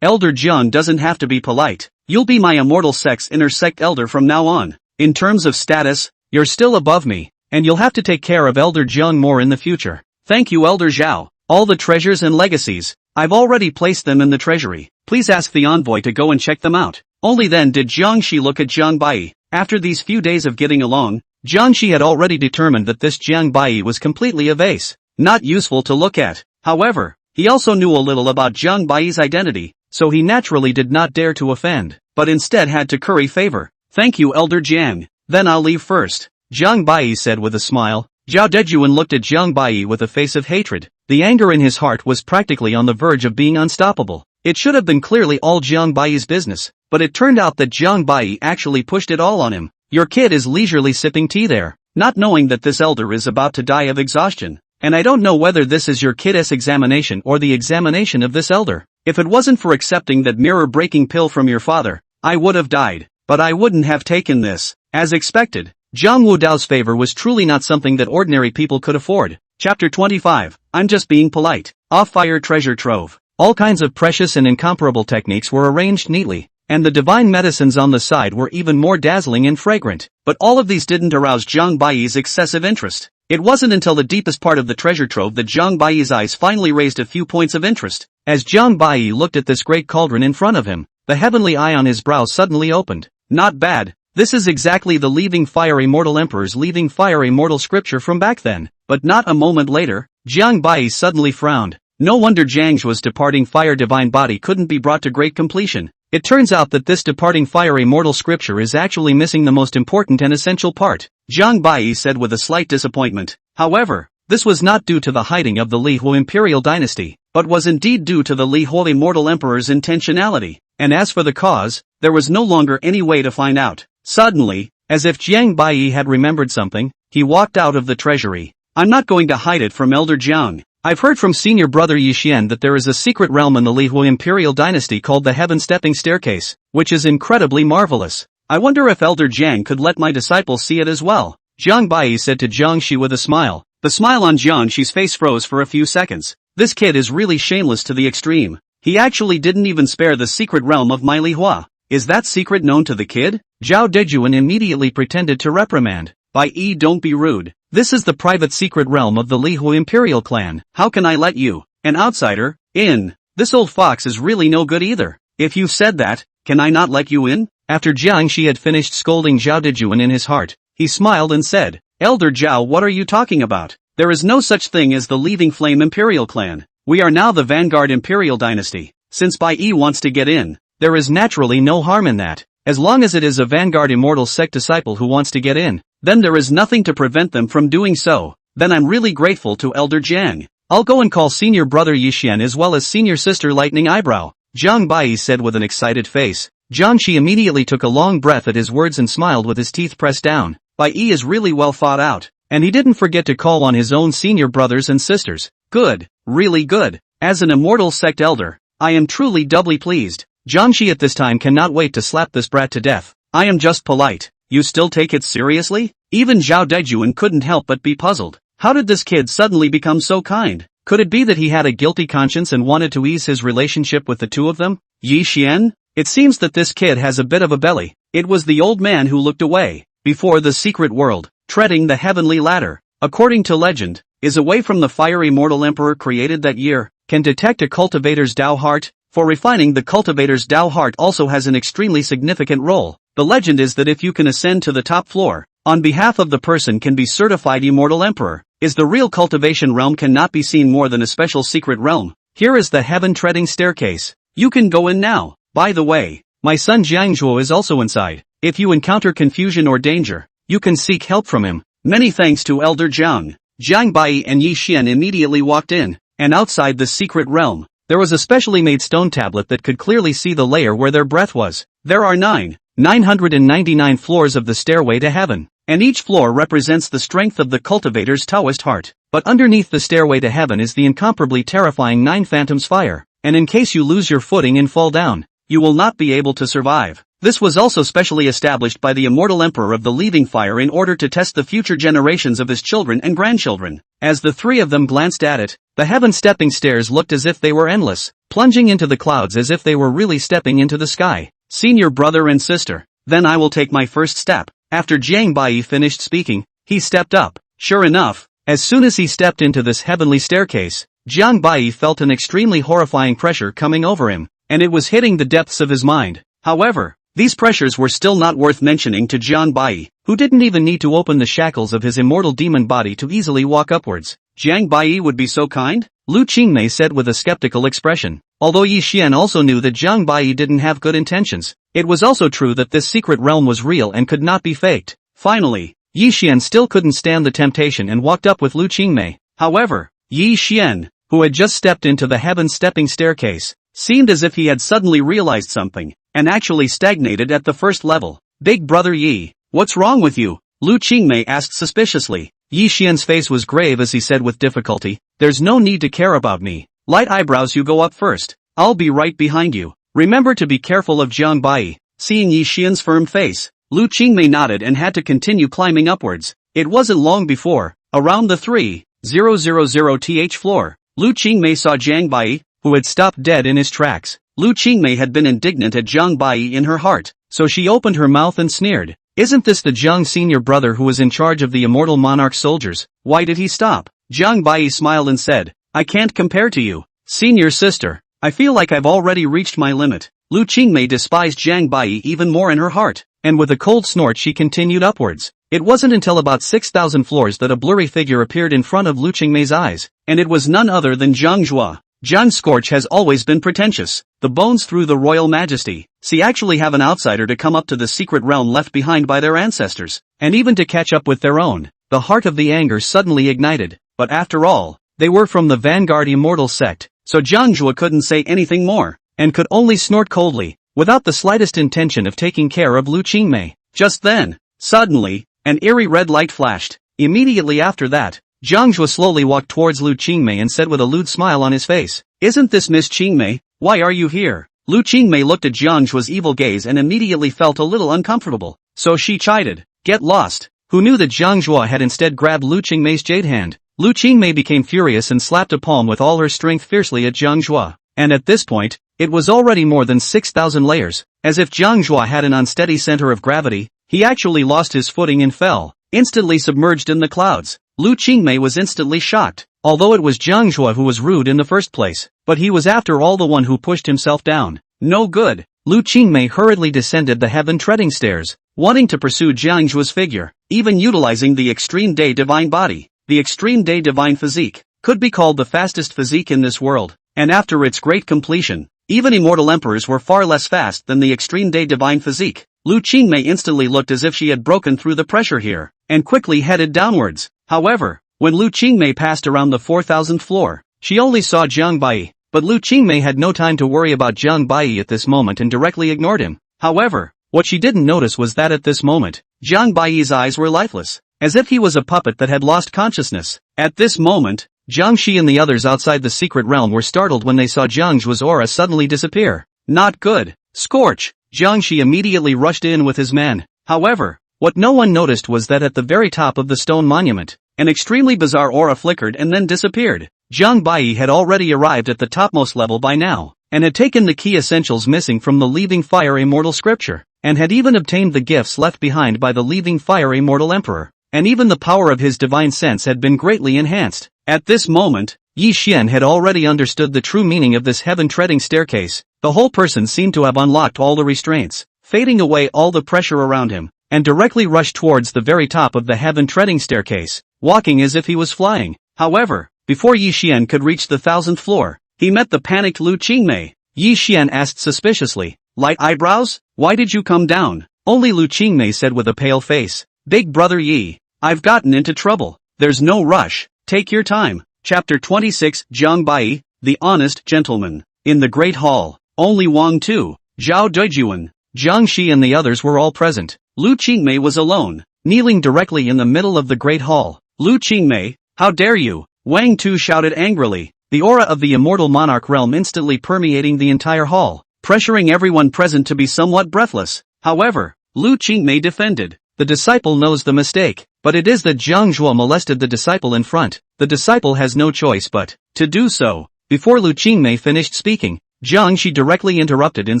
Elder Jiang doesn't have to be polite. You'll be my Immortal Sect's inner sect elder from now on. In terms of status, you're still above me, and you'll have to take care of Elder Jiang more in the future. Thank you Elder Zhao. All the treasures and legacies, I've already placed them in the treasury. Please ask the envoy to go and check them out. Only then did Jiang Shi look at Jiang Bai. After these few days of getting along, Jiang Shi had already determined that this Jiang Bai was completely a vase, not useful to look at. However, he also knew a little about Jiang Bai's identity, so he naturally did not dare to offend, but instead had to curry favor. Thank you Elder Jiang, then I'll leave first. Jiang Bai said with a smile. Zhao Dejuan looked at Jiang Bai with a face of hatred. The anger in his heart was practically on the verge of being unstoppable. It should have been clearly all Jiang Bai's business, but it turned out that Jiang Bai actually pushed it all on him. Your kid is leisurely sipping tea there, not knowing that this elder is about to die of exhaustion. And I don't know whether this is your kid's examination or the examination of this elder. If it wasn't for accepting that mirror-breaking pill from your father, I would have died, but I wouldn't have taken this. As expected, Zhang Wudao's favor was truly not something that ordinary people could afford. Chapter 25, I'm just being polite. Off-fire treasure trove. All kinds of precious and incomparable techniques were arranged neatly, and the divine medicines on the side were even more dazzling and fragrant. But all of these didn't arouse Jiang Bai's excessive interest. It wasn't until the deepest part of the treasure trove that Jiang Bai's eyes finally raised a few points of interest. As Jiang Bai looked at this great cauldron in front of him, the heavenly eye on his brow suddenly opened. Not bad, This is exactly the leaving fire immortal emperor's leaving fire immortal scripture from back then. But not a moment later, Jiang Bai suddenly frowned. No wonder Jiang Zhuo's departing fire divine body couldn't be brought to great completion. It turns out that this departing fire immortal scripture is actually missing the most important and essential part, Jiang Bai said with a slight disappointment. However, this was not due to the hiding of the Li Huo imperial dynasty, but was indeed due to the Li Huo immortal emperor's intentionality. And as for the cause, there was no longer any way to find out. Suddenly, as if Jiang Bai had remembered something, he walked out of the treasury. I'm not going to hide it from Elder Jiang. I've heard from senior brother Yi Xian that there is a secret realm in the Li Huo imperial dynasty called the Heaven Stepping Staircase, which is incredibly marvelous. I wonder if Elder Jiang could let my disciple see it as well. Jiang Bai said to Jiang Shi with a smile. The smile on Jiang Shi's face froze for a few seconds. This kid is really shameless to the extreme. He actually didn't even spare the secret realm of my Li Hua. Is that secret known to the kid? Zhao Dejuan immediately pretended to reprimand. Bai Yi, don't be rude. This is the private secret realm of the Li Huo imperial clan. How can I let you, an outsider, in? This old fox is really no good either. If you've said that, can I not let you in? After Jiang Shi had finished scolding Zhao Dejuan in his heart, he smiled and said, Elder Zhao, what are you talking about? There is no such thing as the Leaving Flame imperial clan. We are now the Vanguard imperial dynasty. Since Bai Yi wants to get in, there is naturally no harm in that. As long as it is a Vanguard immortal sect disciple who wants to get in, then there is nothing to prevent them from doing so. Then I'm really grateful to Elder Jiang. I'll go and call senior brother Yi Xian as well as senior sister Lightning Eyebrow, Jiang Bai said with an excited face. Jiang Shi immediately took a long breath at his words and smiled with his teeth pressed down. Bai Yi is really well thought out, and he didn't forget to call on his own senior brothers and sisters. Good, really good. As an immortal sect elder, I am truly doubly pleased. Jiang Shi at this time cannot wait to slap this brat to death. I am just polite. You still take it seriously? Even Zhao Dejuan couldn't help but be puzzled. How did this kid suddenly become so kind? Could it be that he had a guilty conscience and wanted to ease his relationship with the two of them? Yi Xian? It seems that this kid has a bit of a belly. It was the old man who looked away before the secret world, treading the heavenly ladder, according to legend, is away from the fiery mortal emperor created that year, can detect a cultivator's Tao heart. For refining the cultivator's Tao heart also has an extremely significant role. The legend is that if you can ascend to the top floor, on behalf of the person can be certified immortal emperor, is the real cultivation realm cannot be seen more than a special secret realm. Here is the heaven treading staircase. You can go in now. By the way, my son Jiang Zhuo is also inside. If you encounter confusion or danger, you can seek help from him. Many thanks to Elder Jiang. Jiang Bai and Yi Xian immediately walked in, and outside the secret realm, there was a specially made stone tablet that could clearly see the layer where their breath was. There are 999 floors of the stairway to heaven, and each floor represents the strength of the cultivator's Taoist heart. But underneath the stairway to heaven is the incomparably terrifying 9 phantoms fire, and in case you lose your footing and fall down, you will not be able to survive. This was also specially established by the immortal emperor of the leaving fire in order to test the future generations of his children and grandchildren. As the three of them glanced at it, the heaven stepping stairs looked as if they were endless, plunging into the clouds as if they were really stepping into the sky. Senior brother and sister, then I will take my first step. After Jiang Bai finished speaking, he stepped up. Sure enough, as soon as he stepped into this heavenly staircase, Jiang Bai felt an extremely horrifying pressure coming over him, and it was hitting the depths of his mind. However, these pressures were still not worth mentioning to Jiang Bai, who didn't even need to open the shackles of his immortal demon body to easily walk upwards. Jiang Bai would be so kind? Lu Qingmei said with a skeptical expression. Although Yi Xian also knew that Jiang Bai didn't have good intentions, it was also true that this secret realm was real and could not be faked. Finally, Yi Xian still couldn't stand the temptation and walked up with Lu Qingmei. However, Yi Xian, who had just stepped into the heaven stepping staircase, seemed as if he had suddenly realized something, and actually stagnated at the first level. Big brother Yi, what's wrong with you? Lu Qingmei asked suspiciously. Yi Xian's face was grave as he said with difficulty, there's no need to care about me. Light eyebrows, you go up first. I'll be right behind you. Remember to be careful of Jiang Bai. Seeing Yi Xian's firm face, Lu Qingmei nodded and had to continue climbing upwards. It wasn't long before, around the 3000th floor, Lu Qingmei saw Jiang Bai, who had stopped dead in his tracks. Lu Qingmei had been indignant at Jiang Bai in her heart, so she opened her mouth and sneered. Isn't this the Jiang senior brother who was in charge of the immortal monarch soldiers? Why did he stop? Jiang Bai smiled and said, I can't compare to you, senior sister. I feel like I've already reached my limit. Lu Qingmei despised Jiang Bai even more in her heart. and with a cold snort she continued upwards. It wasn't until about 6,000 floors that a blurry figure appeared in front of Lu Qingmei's eyes, and it was none other than Zhang Zhuo. Zhang Scorch has always been pretentious. The bones through the royal majesty. See, actually have an outsider to come up to the secret realm left behind by their ancestors, and even to catch up with their own. The heart of the anger suddenly ignited, but after all, they were from the Vanguard Immortal sect, so Zhang Zhuo couldn't say anything more, and could only snort coldly, without the slightest intention of taking care of Lu Qingmei. Just then, suddenly, an eerie red light flashed. Immediately after that, Zhang Zhuo slowly walked towards Lu Qingmei and said with a lewd smile on his face, "Isn't this Miss Qingmei? Why are you here?" Lu Qingmei looked at Zhang Zhuo's evil gaze and immediately felt a little uncomfortable, so she chided, "Get lost." Who knew that Zhang Zhuo had instead grabbed Lu Qingmei's jade hand? Lu Qingmei became furious and slapped a palm with all her strength fiercely at Zhang Zhuo, and at this point, it was already more than 6,000 layers. As if Zhang Zhuo had an unsteady center of gravity, he actually lost his footing and fell, instantly submerged in the clouds. Lu Qingmei was instantly shocked, although it was Zhang Zhuo who was rude in the first place, but he was after all the one who pushed himself down. No good. Lu Qingmei hurriedly descended the heaven-treading stairs, wanting to pursue Zhang Zhuo's figure, even utilizing the Extreme Day Divine Body. The Extreme Day Divine Physique could be called the fastest physique in this world, and after its great completion, even immortal emperors were far less fast than the Extreme Day Divine Physique. Lu Qingmei instantly looked as if she had broken through the pressure here, and quickly headed downwards. However, when Lu Qingmei passed around the 4,000th floor, she only saw Jiang Bai, but Lu Qingmei had no time to worry about Jiang Bai at this moment and directly ignored him. However, what she didn't notice was that at this moment, Jiang Bai's eyes were lifeless, as if he was a puppet that had lost consciousness. At this moment, Jiang Shi and the others outside the secret realm were startled when they saw Jiang Zhuo's aura suddenly disappear. Not good. Scorch! Jiang Shi immediately rushed in with his men. However, what no one noticed was that at the very top of the stone monument, an extremely bizarre aura flickered and then disappeared. Jiang Bai had already arrived at the topmost level by now, and had taken the key essentials missing from the Leaving Fire Immortal scripture, and had even obtained the gifts left behind by the Leaving Fire Immortal Emperor, and even the power of his divine sense had been greatly enhanced. At this moment, Yi Xian had already understood the true meaning of this heaven-treading staircase. The whole person seemed to have unlocked all the restraints, fading away all the pressure around him, and directly rushed towards the very top of the heaven-treading staircase, walking as if he was flying. However, before Yi Xian could reach the 1,000th floor, he met the panicked Lu Qingmei. Yi Xian asked suspiciously, "Light eyebrows? Why did you come down?" Only Lu Qingmei said with a pale face, "Big brother Yi, I've gotten into trouble. There's no rush. Take your time." Chapter 26 Jiang Bai, the Honest Gentleman. In the Great Hall, only Wang Tu, Zhao Duijuan, Jiang Shi and the others were all present. Lu Qingmei was alone, kneeling directly in the middle of the Great Hall. "Lu Qingmei, how dare you!" Wang Tu shouted angrily, the aura of the immortal monarch realm instantly permeating the entire hall, pressuring everyone present to be somewhat breathless. However, Lu Qingmei defended. The disciple knows the mistake, but it is that Zhang Zhuo molested the disciple in front. The disciple has no choice but to do so. Before Lu Qingmei finished speaking, Jiang Shi directly interrupted and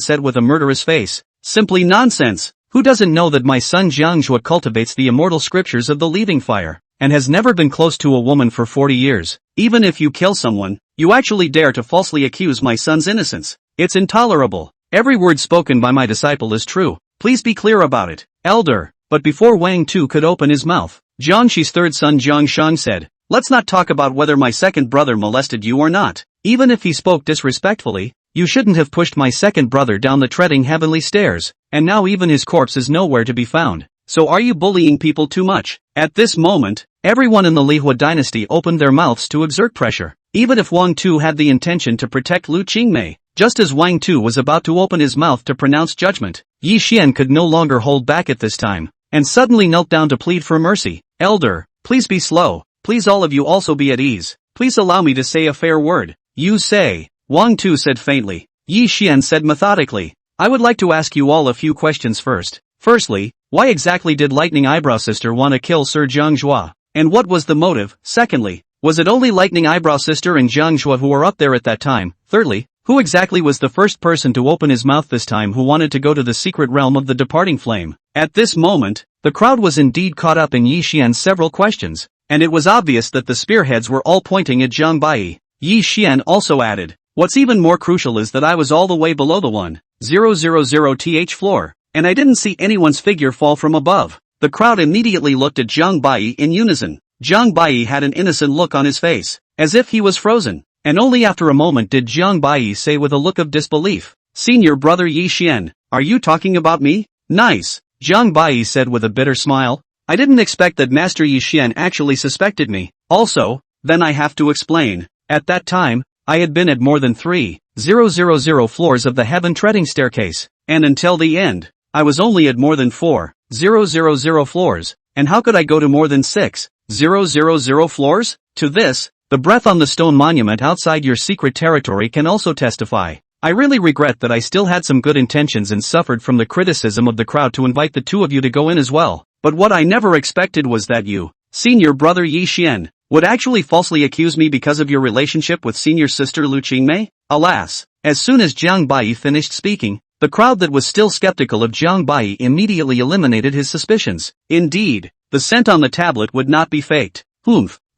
said with a murderous face, "Simply nonsense. Who doesn't know that my son Zhang Zhuo cultivates the immortal scriptures of the Leaving Fire, and has never been close to a woman for 40 years? Even if you kill someone, you actually dare to falsely accuse my son's innocence. It's intolerable. Every word spoken by my disciple is true. Please be clear about it, elder." But before Wang Tu could open his mouth, Jiang Shi's third son Jiang Shang said, "Let's not talk about whether my second brother molested you or not. Even if he spoke disrespectfully, you shouldn't have pushed my second brother down the treading heavenly stairs, and now even his corpse is nowhere to be found. So are you bullying people too much?" At this moment, everyone in the Lihua dynasty opened their mouths to exert pressure, even if Wang Tu had the intention to protect Lu Qingmei. Just as Wang Tu was about to open his mouth to pronounce judgment, Yi Xian could no longer hold back at this time, and suddenly knelt down to plead for mercy. "Elder, please be slow. Please all of you also be at ease. Please allow me to say a fair word." "You say," Wang Tu said faintly. Yi Xian said methodically, "I would like to ask you all a few questions first. Firstly, why exactly did Lightning Eyebrow Sister want to kill Sir Zhang Zhuo? And what was the motive? Secondly, was it only Lightning Eyebrow Sister and Zhang Zhuo who were up there at that time? Thirdly, who exactly was the first person to open his mouth this time who wanted to go to the secret realm of the departing flame?" At this moment, the crowd was indeed caught up in Yi Xian's several questions, and it was obvious that the spearheads were all pointing at Jiang Bai. Yi Xian also added, "What's even more crucial is that I was all the way below the 1000th floor. and I didn't see anyone's figure fall from above. The crowd immediately looked at Zhang Bai in unison. Zhang Bai had an innocent look on his face, as if he was frozen, and only after a moment did Zhang Bai say with a look of disbelief, "Senior brother Yi Xian, are you talking about me?" "Nice," Zhang Bai said with a bitter smile. "I didn't expect that Master Yi Xian actually suspected me. Also, then I have to explain. At that time, I had been at more than 3,000 floors of the heaven treading staircase, and until the end, I was only at more than 4,000 floors, and how could I go to more than 6,000 floors? To this, the breath on the stone monument outside your secret territory can also testify. I really regret that I still had some good intentions and suffered from the criticism of the crowd to invite the two of you to go in as well, but what I never expected was that you, senior brother Yi Xian, would actually falsely accuse me because of your relationship with senior sister Lu Qingmei." Alas, as soon as Zhang Bai finished speaking, the crowd that was still skeptical of Zhang Bai immediately eliminated his suspicions. Indeed, the scent on the tablet would not be faked.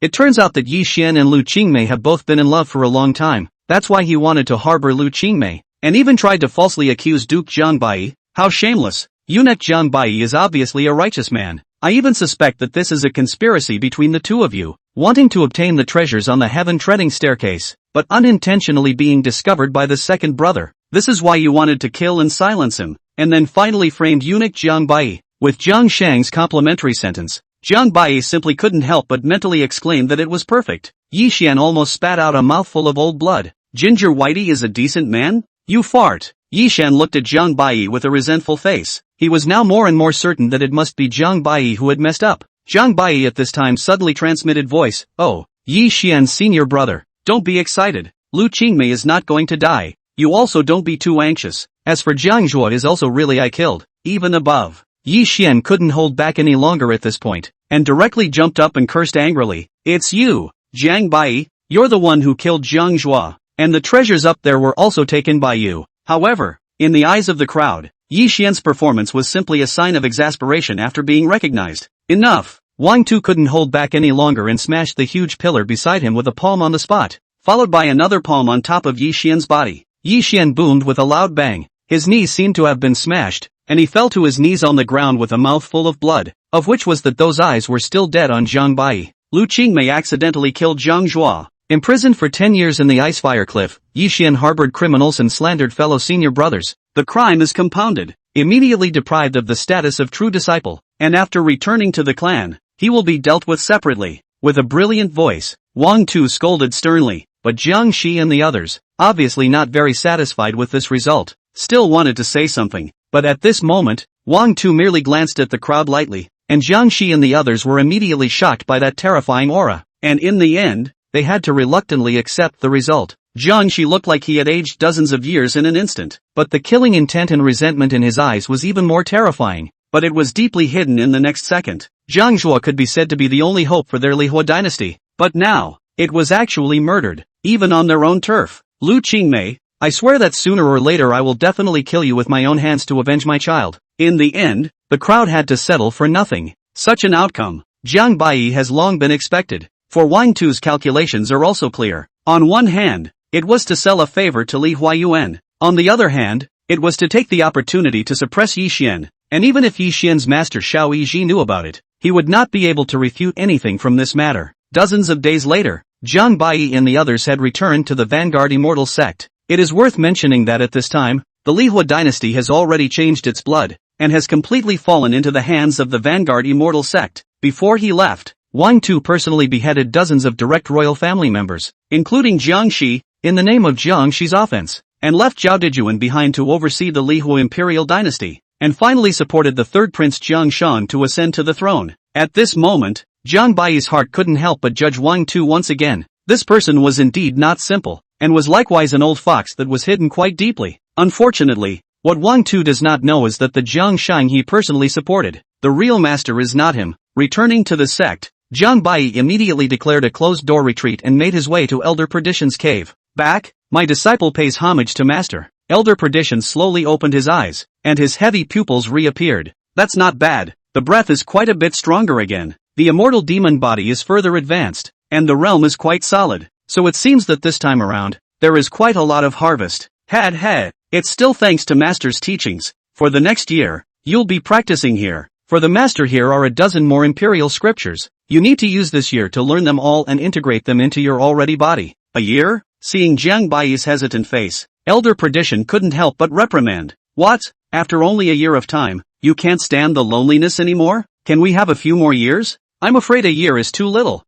It turns out that Yi Xian and Lu Qingmei have both been in love for a long time. That's why he wanted to harbor Lu Qingmei, and even tried to falsely accuse Duke Zhang Bai. How shameless! Eunuch Zhang Bai is obviously a righteous man. I even suspect that this is a conspiracy between the two of you, wanting to obtain the treasures on the heaven treading staircase, but unintentionally being discovered by the second brother. This is why you wanted to kill and silence him, and then finally framed eunuch Zhang Bai. With Zhang Shang's complimentary sentence, Zhang Bai simply couldn't help but mentally exclaim that it was perfect. Yi Xian almost spat out a mouthful of old blood. "Ginger Whitey is a decent man? You fart." Yi Xian looked at Zhang Bai with a resentful face. He was now more and more certain that it must be Zhang Bai who had messed up. Zhang Bai at this time suddenly transmitted voice, "Oh, Yi Xian's senior brother, don't be excited. Lu Qingmei is not going to die. You also don't be too anxious. As for Jiang Zhuo is also really I killed, even above." Yi Xian couldn't hold back any longer at this point, and directly jumped up and cursed angrily. "It's you, Zhang Bai, you're the one who killed Jiang Zhuo, and the treasures up there were also taken by you." However, in the eyes of the crowd, Yi Xian's performance was simply a sign of exasperation after being recognized. Enough! Wang Tu couldn't hold back any longer and smashed the huge pillar beside him with a palm on the spot, followed by another palm on top of Yi Xian's body. Yi Xian boomed with a loud bang. His knees seemed to have been smashed, and he fell to his knees on the ground with a mouthful of blood, of which was that those eyes were still dead on Zhang Bai. Lu Qingmei accidentally killed Jiang Zhuo. Imprisoned for 10 years in the Icefire Cliff, Yi Xian harbored criminals and slandered fellow senior brothers. The crime is compounded. Immediately deprived of the status of true disciple, and after returning to the clan, he will be dealt with separately. With a brilliant voice, Wang Tu scolded sternly, but Jiang Shi and the others, obviously not very satisfied with this result, still wanted to say something, but at this moment, Wang Tu merely glanced at the crowd lightly, and Jiang Shi and the others were immediately shocked by that terrifying aura, and in the end, they had to reluctantly accept the result. Jiang Shi looked like he had aged dozens of years in an instant, but the killing intent and resentment in his eyes was even more terrifying, but it was deeply hidden in the next second. Jiang Zhuo could be said to be the only hope for their Lihua dynasty, but now, it was actually murdered, even on their own turf. Lu Qingmei, I swear that sooner or later I will definitely kill you with my own hands to avenge my child. In the end, the crowd had to settle for nothing. Such an outcome, Zhang Bai has long been expected. For Wang Tu's calculations are also clear. On one hand, it was to sell a favor to Li Huayuan. On the other hand, it was to take the opportunity to suppress Yi Xian, and even if Yi Xian's master Xiao Yizhi knew about it, he would not be able to refute anything from this matter. Dozens of days later, Zhang Bai and the others had returned to the Vanguard Immortal sect. It is worth mentioning that at this time, the Lihua dynasty has already changed its blood, and has completely fallen into the hands of the Vanguard Immortal sect. Before he left, Wang Tu personally beheaded dozens of direct royal family members, including Jiang Shi, in the name of Jiang Shi's offense, and left Zhao Dejuan behind to oversee the Lihua imperial dynasty, and finally supported the third prince Jiang Shan to ascend to the throne. At this moment, Zhang Bai's heart couldn't help but judge Wang Tu once again. This person was indeed not simple, and was likewise an old fox that was hidden quite deeply. Unfortunately, what Wang Tu does not know is that the Jiang Shang he personally supported, the real master is not him. Returning to the sect, Zhang Bai immediately declared a closed-door retreat and made his way to Elder Perdition's cave. "Back, my disciple pays homage to master." Elder Perdition slowly opened his eyes, and his heavy pupils reappeared. "That's not bad, the breath is quite a bit stronger again. The immortal demon body is further advanced, and the realm is quite solid, so it seems that this time around, there is quite a lot of harvest." It's still thanks to master's teachings. For the next year, You'll be practicing here. For the master here are a dozen more imperial scriptures. You need to use this year to learn them all and integrate them into your already body. A year? Seeing Jiang Baiyi's hesitant face, Elder Perdition couldn't help but reprimand. What? After only a year of time, you can't stand the loneliness anymore? Can we have a few more years? I'm afraid a year is too little.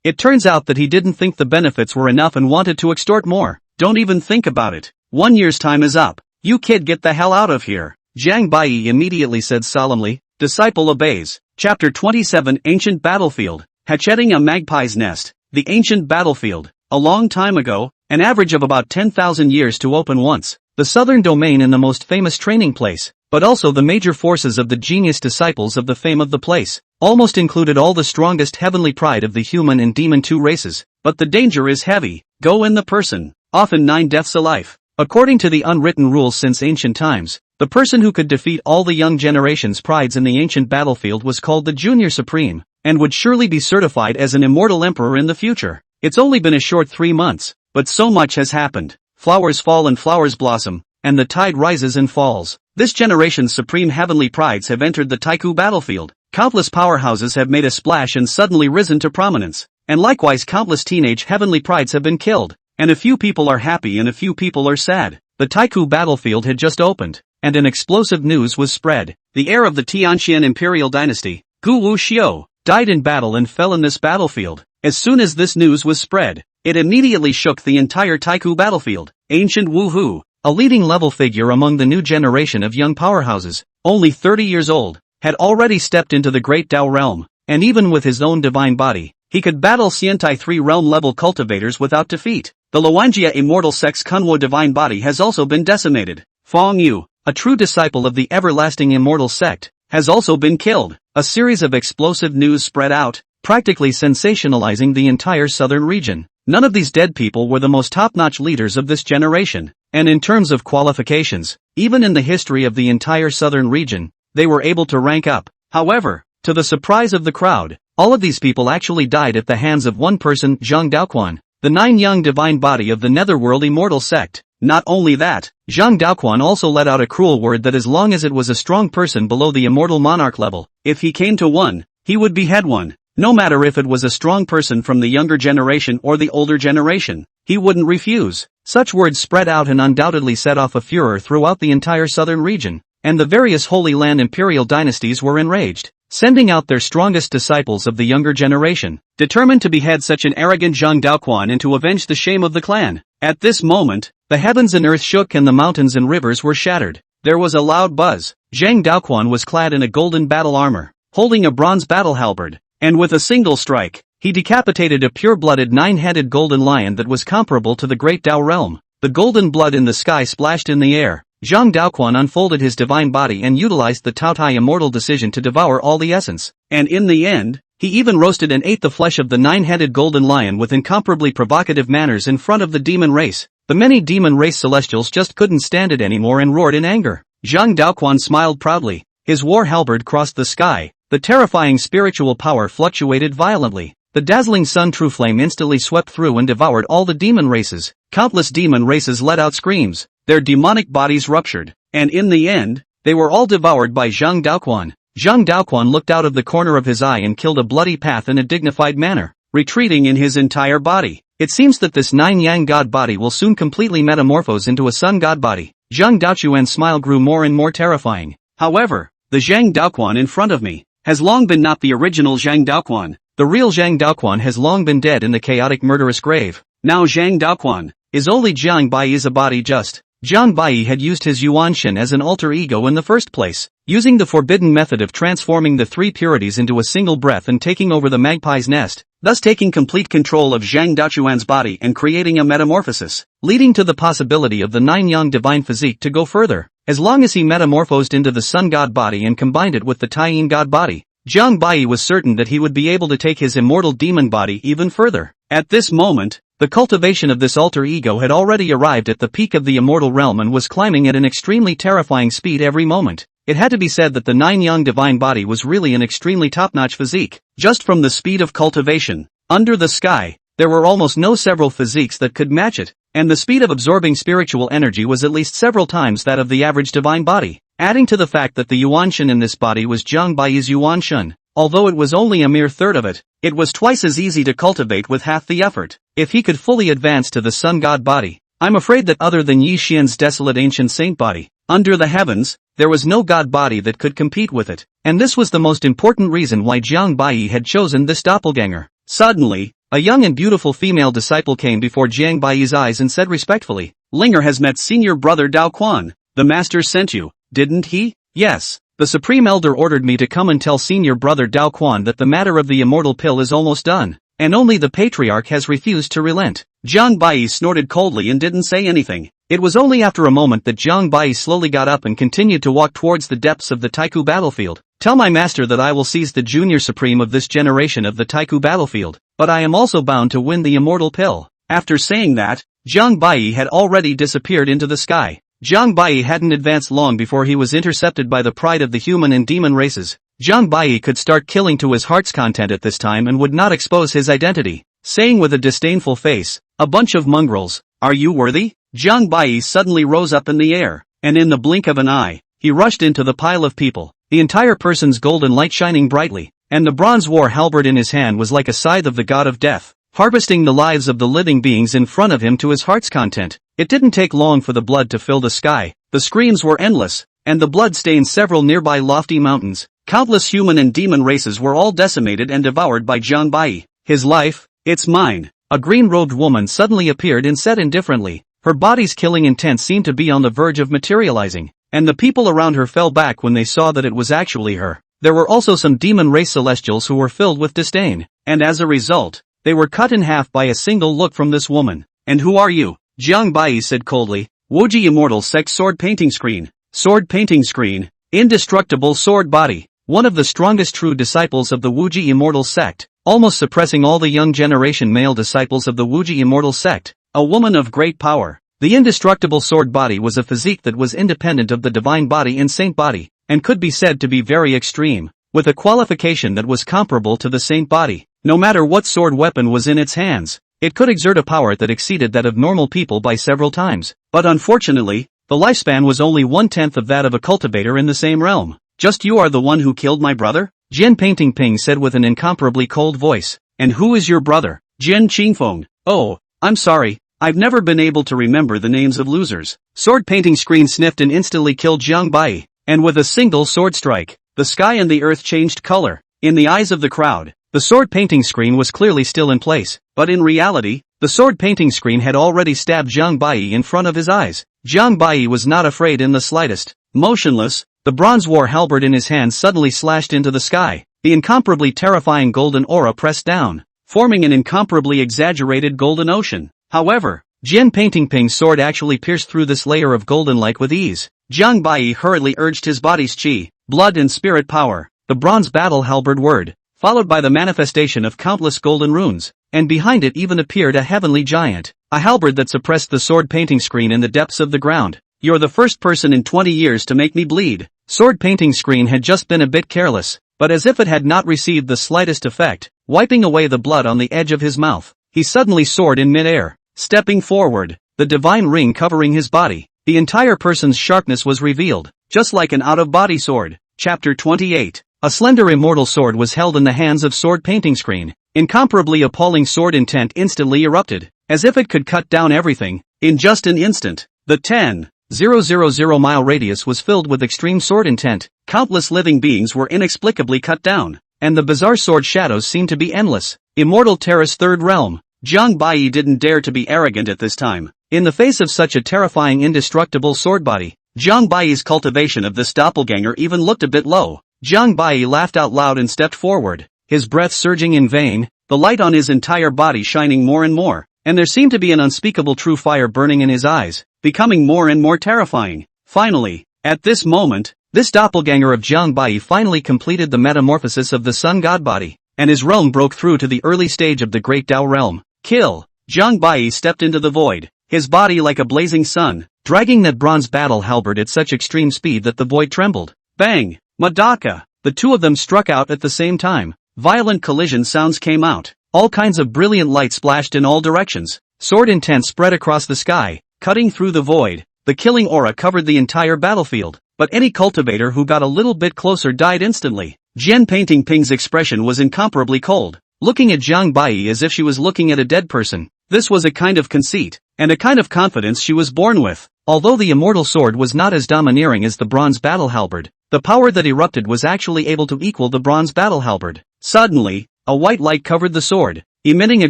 It turns out that he didn't think the benefits were enough and wanted to extort more. Don't even think about it. 1 year's time is up. You kid, get the hell out of here. Jiang Baiyi immediately said solemnly. Disciple obeys. Chapter 27 Ancient Battlefield. Hatching a magpie's nest. The ancient battlefield. A long time ago, an average of about 10,000 years to open once. The southern domain and the most famous training place, but also the major forces of the genius disciples of the fame of the place. Almost included all the strongest heavenly pride of the human and demon 2 races. But the danger is heavy. Go in the person. Often 9 deaths a life. According to the unwritten rules since ancient times, the person who could defeat all the young generation's prides in the ancient battlefield was called the Junior Supreme, and would surely be certified as an immortal emperor in the future. It's only been a short 3 months, but so much has happened. Flowers fall and flowers blossom, and the tide rises and falls. This generation's supreme heavenly prides have entered the Taiku battlefield. Countless powerhouses have made a splash and suddenly risen to prominence, and likewise countless teenage heavenly prides have been killed. And a few people are happy and a few people are sad. The Taiku battlefield had just opened, and an explosive news was spread. The heir of the Tianxian imperial dynasty, Gu Wuxiu, died in battle and fell in this battlefield. As soon as this news was spread, it immediately shook the entire Taiku battlefield. Ancient Wu Hu, a leading level figure among the new generation of young powerhouses, only 30 years old, had already stepped into the great Dao realm, and even with his own divine body, he could battle Xiantai 3 realm-level cultivators without defeat. The Luanjia immortal sex Kunwo divine body has also been decimated. Feng Yu, a true disciple of the everlasting immortal sect, has also been killed. A series of explosive news spread out, practically sensationalizing the entire southern region. None of these dead people were the most top-notch leaders of this generation, and in terms of qualifications, even in the history of the entire southern region, they were able to rank up. However, to the surprise of the crowd, all of these people actually died at the hands of one person, Zhang Daoquan, the 9 young divine body of the netherworld immortal sect. Not only that, Zhang Daoquan also let out a cruel word that as long as it was a strong person below the immortal monarch level, if he came to one, he would behead one. No matter if it was a strong person from the younger generation or the older generation, he wouldn't refuse. Such words spread out and undoubtedly set off a furor throughout the entire southern region, and the various Holy Land imperial dynasties were enraged, sending out their strongest disciples of the younger generation, determined to behead such an arrogant Zhang Daoquan and to avenge the shame of the clan. At this moment, the heavens and earth shook and the mountains and rivers were shattered. There was a loud buzz. Zhang Daoquan was clad in a golden battle armor, holding a bronze battle halberd, and with a single strike, he decapitated a pure-blooded 9-headed golden lion that was comparable to the great Dao realm. The golden blood in the sky splashed in the air. Zhang Daoquan unfolded his divine body and utilized the Taotai immortal decision to devour all the essence, and in the end, he even roasted and ate the flesh of the 9-headed golden lion with incomparably provocative manners in front of the demon race. The many demon race celestials just couldn't stand it anymore and roared in anger. Zhang Daoquan smiled proudly. His war halberd crossed the sky. The terrifying spiritual power fluctuated violently. The dazzling sun true flame instantly swept through and devoured all the demon races. Countless demon races let out screams. Their demonic bodies ruptured, and in the end, they were all devoured by Zhang Daoquan. Zhang Daoquan looked out of the corner of his eye and killed a bloody path in a dignified manner, retreating in his entire body. It seems that this 9-yang god body will soon completely metamorphose into a sun god body. Zhang Daoquan's smile grew more and more terrifying. However, the Zhang Daoquan in front of me has long been not the original Zhang Daoquan. The real Zhang Daoquan has long been dead in the chaotic murderous grave. Now Zhang Daoquan is only Jiang Baiyi's a body just. Jiang Baiyi had used his Yuanshan as an alter ego in the first place, using the forbidden method of transforming the 3 purities into a single breath and taking over the magpie's nest, thus taking complete control of Zhang Daoquan's body and creating a metamorphosis, leading to the possibility of the 9-yang divine physique to go further. As long as he metamorphosed into the sun god body and combined it with the Taiyin god body, Jiang Baiyi was certain that he would be able to take his immortal demon body even further. At this moment, the cultivation of this alter ego had already arrived at the peak of the immortal realm and was climbing at an extremely terrifying speed every moment. It had to be said that the 9-yang divine body was really an extremely top-notch physique. Just from the speed of cultivation, under the sky, there were almost no several physiques that could match it, and the speed of absorbing spiritual energy was at least several times that of the average divine body. Adding to the fact that the Yuanshan in this body was Zhang Baiyi's Yuanshan, although it was only a mere third of it, it was twice as easy to cultivate with half the effort. If he could fully advance to the sun god body, I'm afraid that other than Yi Xian's desolate ancient saint body, under the heavens, there was no god body that could compete with it, and this was the most important reason why Zhang Baiyi had chosen this doppelganger. Suddenly, a young and beautiful female disciple came before Zhang Baiyi's eyes and said respectfully, "Linger has met senior brother Dao Quan. The master sent you, didn't he?" "Yes. The Supreme Elder ordered me to come and tell senior brother Dao Quan that the matter of the immortal pill is almost done, and only the patriarch has refused to relent." Zhang Baiyi snorted coldly and didn't say anything. It was only after a moment that Zhang Baiyi slowly got up and continued to walk towards the depths of the Taiku battlefield. "Tell my master that I will seize the junior supreme of this generation of the Taiku battlefield, but I am also bound to win the immortal pill." After saying that, Zhang Baiyi had already disappeared into the sky. Zhang Baiyi hadn't advanced long before he was intercepted by the pride of the human and demon races. Zhang Baiyi could start killing to his heart's content at this time and would not expose his identity, saying with a disdainful face, "A bunch of mongrels, are you worthy?" Zhang Baiyi suddenly rose up in the air, and in the blink of an eye, he rushed into the pile of people, the entire person's golden light shining brightly, and the bronze war halberd in his hand was like a scythe of the god of death, harvesting the lives of the living beings in front of him to his heart's content. It didn't take long for the blood to fill the sky, the screams were endless, and the blood stained several nearby lofty mountains. Countless human and demon races were all decimated and devoured by Zhang Baiyi. "His life, it's mine." A green-robed woman suddenly appeared and said indifferently. Her body's killing intent seemed to be on the verge of materializing, and the people around her fell back when they saw that it was actually her. There were also some demon race celestials who were filled with disdain, and as a result, they were cut in half by a single look from this woman. "And who are you?" Zhang Baiyi said coldly. "Wuji Immortal Sect Sword Painting Screen." Sword Painting Screen. Indestructible sword body. One of the strongest true disciples of the Wuji Immortal Sect, almost suppressing all the young generation male disciples of the Wuji Immortal Sect. A woman of great power. The indestructible sword body was a physique that was independent of the divine body and saint body, and could be said to be very extreme, with a qualification that was comparable to the saint body. No matter what sword weapon was in its hands, it could exert a power that exceeded that of normal people by several times. But unfortunately, the lifespan was only 1/10 of that of a cultivator in the same realm. "Just you are the one who killed my brother?" Jin Painting Ping said with an incomparably cold voice. "And who is your brother?" Jin Qingfeng. "Oh, I'm sorry, I've never been able to remember the names of losers." Sword Painting Screen sniffed and instantly killed Zhang Baiyi, and with a single sword strike, the sky and the earth changed color. In the eyes of the crowd, the sword painting screen was clearly still in place, but in reality, the sword painting screen had already stabbed Zhang Baiyi in front of his eyes. Zhang Baiyi was not afraid in the slightest. Motionless, the bronze war halberd in his hand suddenly slashed into the sky. The incomparably terrifying golden aura pressed down, forming an incomparably exaggerated golden ocean. However, Jin Painting Ping's sword actually pierced through this layer of golden light with ease. Zhang Baiyi hurriedly urged his body's qi, blood and spirit power, the bronze battle halberd word, followed by the manifestation of countless golden runes, and behind it even appeared a heavenly giant, a halberd that suppressed the sword painting screen in the depths of the ground. "You're the first person in 20 years to make me bleed." Sword painting screen had just been a bit careless, but as if it had not received the slightest effect, wiping away the blood on the edge of his mouth, he suddenly soared in midair. Stepping forward, the divine ring covering his body, the entire person's sharpness was revealed, just like an out-of-body sword. Chapter 28. A slender immortal sword was held in the hands of sword painting screen. Incomparably appalling sword intent instantly erupted, as if it could cut down everything, in just an instant. The 10,000 mile radius was filled with extreme sword intent. Countless living beings were inexplicably cut down, and the bizarre sword shadows seemed to be endless. Immortal Terrace Third Realm. Zhang Baiyi didn't dare to be arrogant at this time. In the face of such a terrifying indestructible sword body, Zhang Baiyi's cultivation of this doppelganger even looked a bit low. Zhang Baiyi laughed out loud and stepped forward, his breath surging in vain, the light on his entire body shining more and more, and there seemed to be an unspeakable true fire burning in his eyes, becoming more and more terrifying. Finally, at this moment, this doppelganger of Zhang Baiyi finally completed the metamorphosis of the sun god body, and his realm broke through to the early stage of the great Tao realm. Kill! Zhang Baiyi stepped into the void, his body like a blazing sun, dragging that bronze battle halberd at such extreme speed that the void trembled. Bang! Madaka! The two of them struck out at the same time. Violent collision sounds came out. All kinds of brilliant light splashed in all directions. Sword intent spread across the sky, cutting through the void. The killing aura covered the entire battlefield. but any cultivator who got a little bit closer died instantly. Jian Painting Ping's expression was incomparably cold, looking at Zhang Bai as if she was looking at a dead person. This was a kind of conceit, and a kind of confidence she was born with. Although the immortal sword was not as domineering as the bronze battle halberd, the power that erupted was actually able to equal the bronze battle halberd. Suddenly, a white light covered the sword, emitting a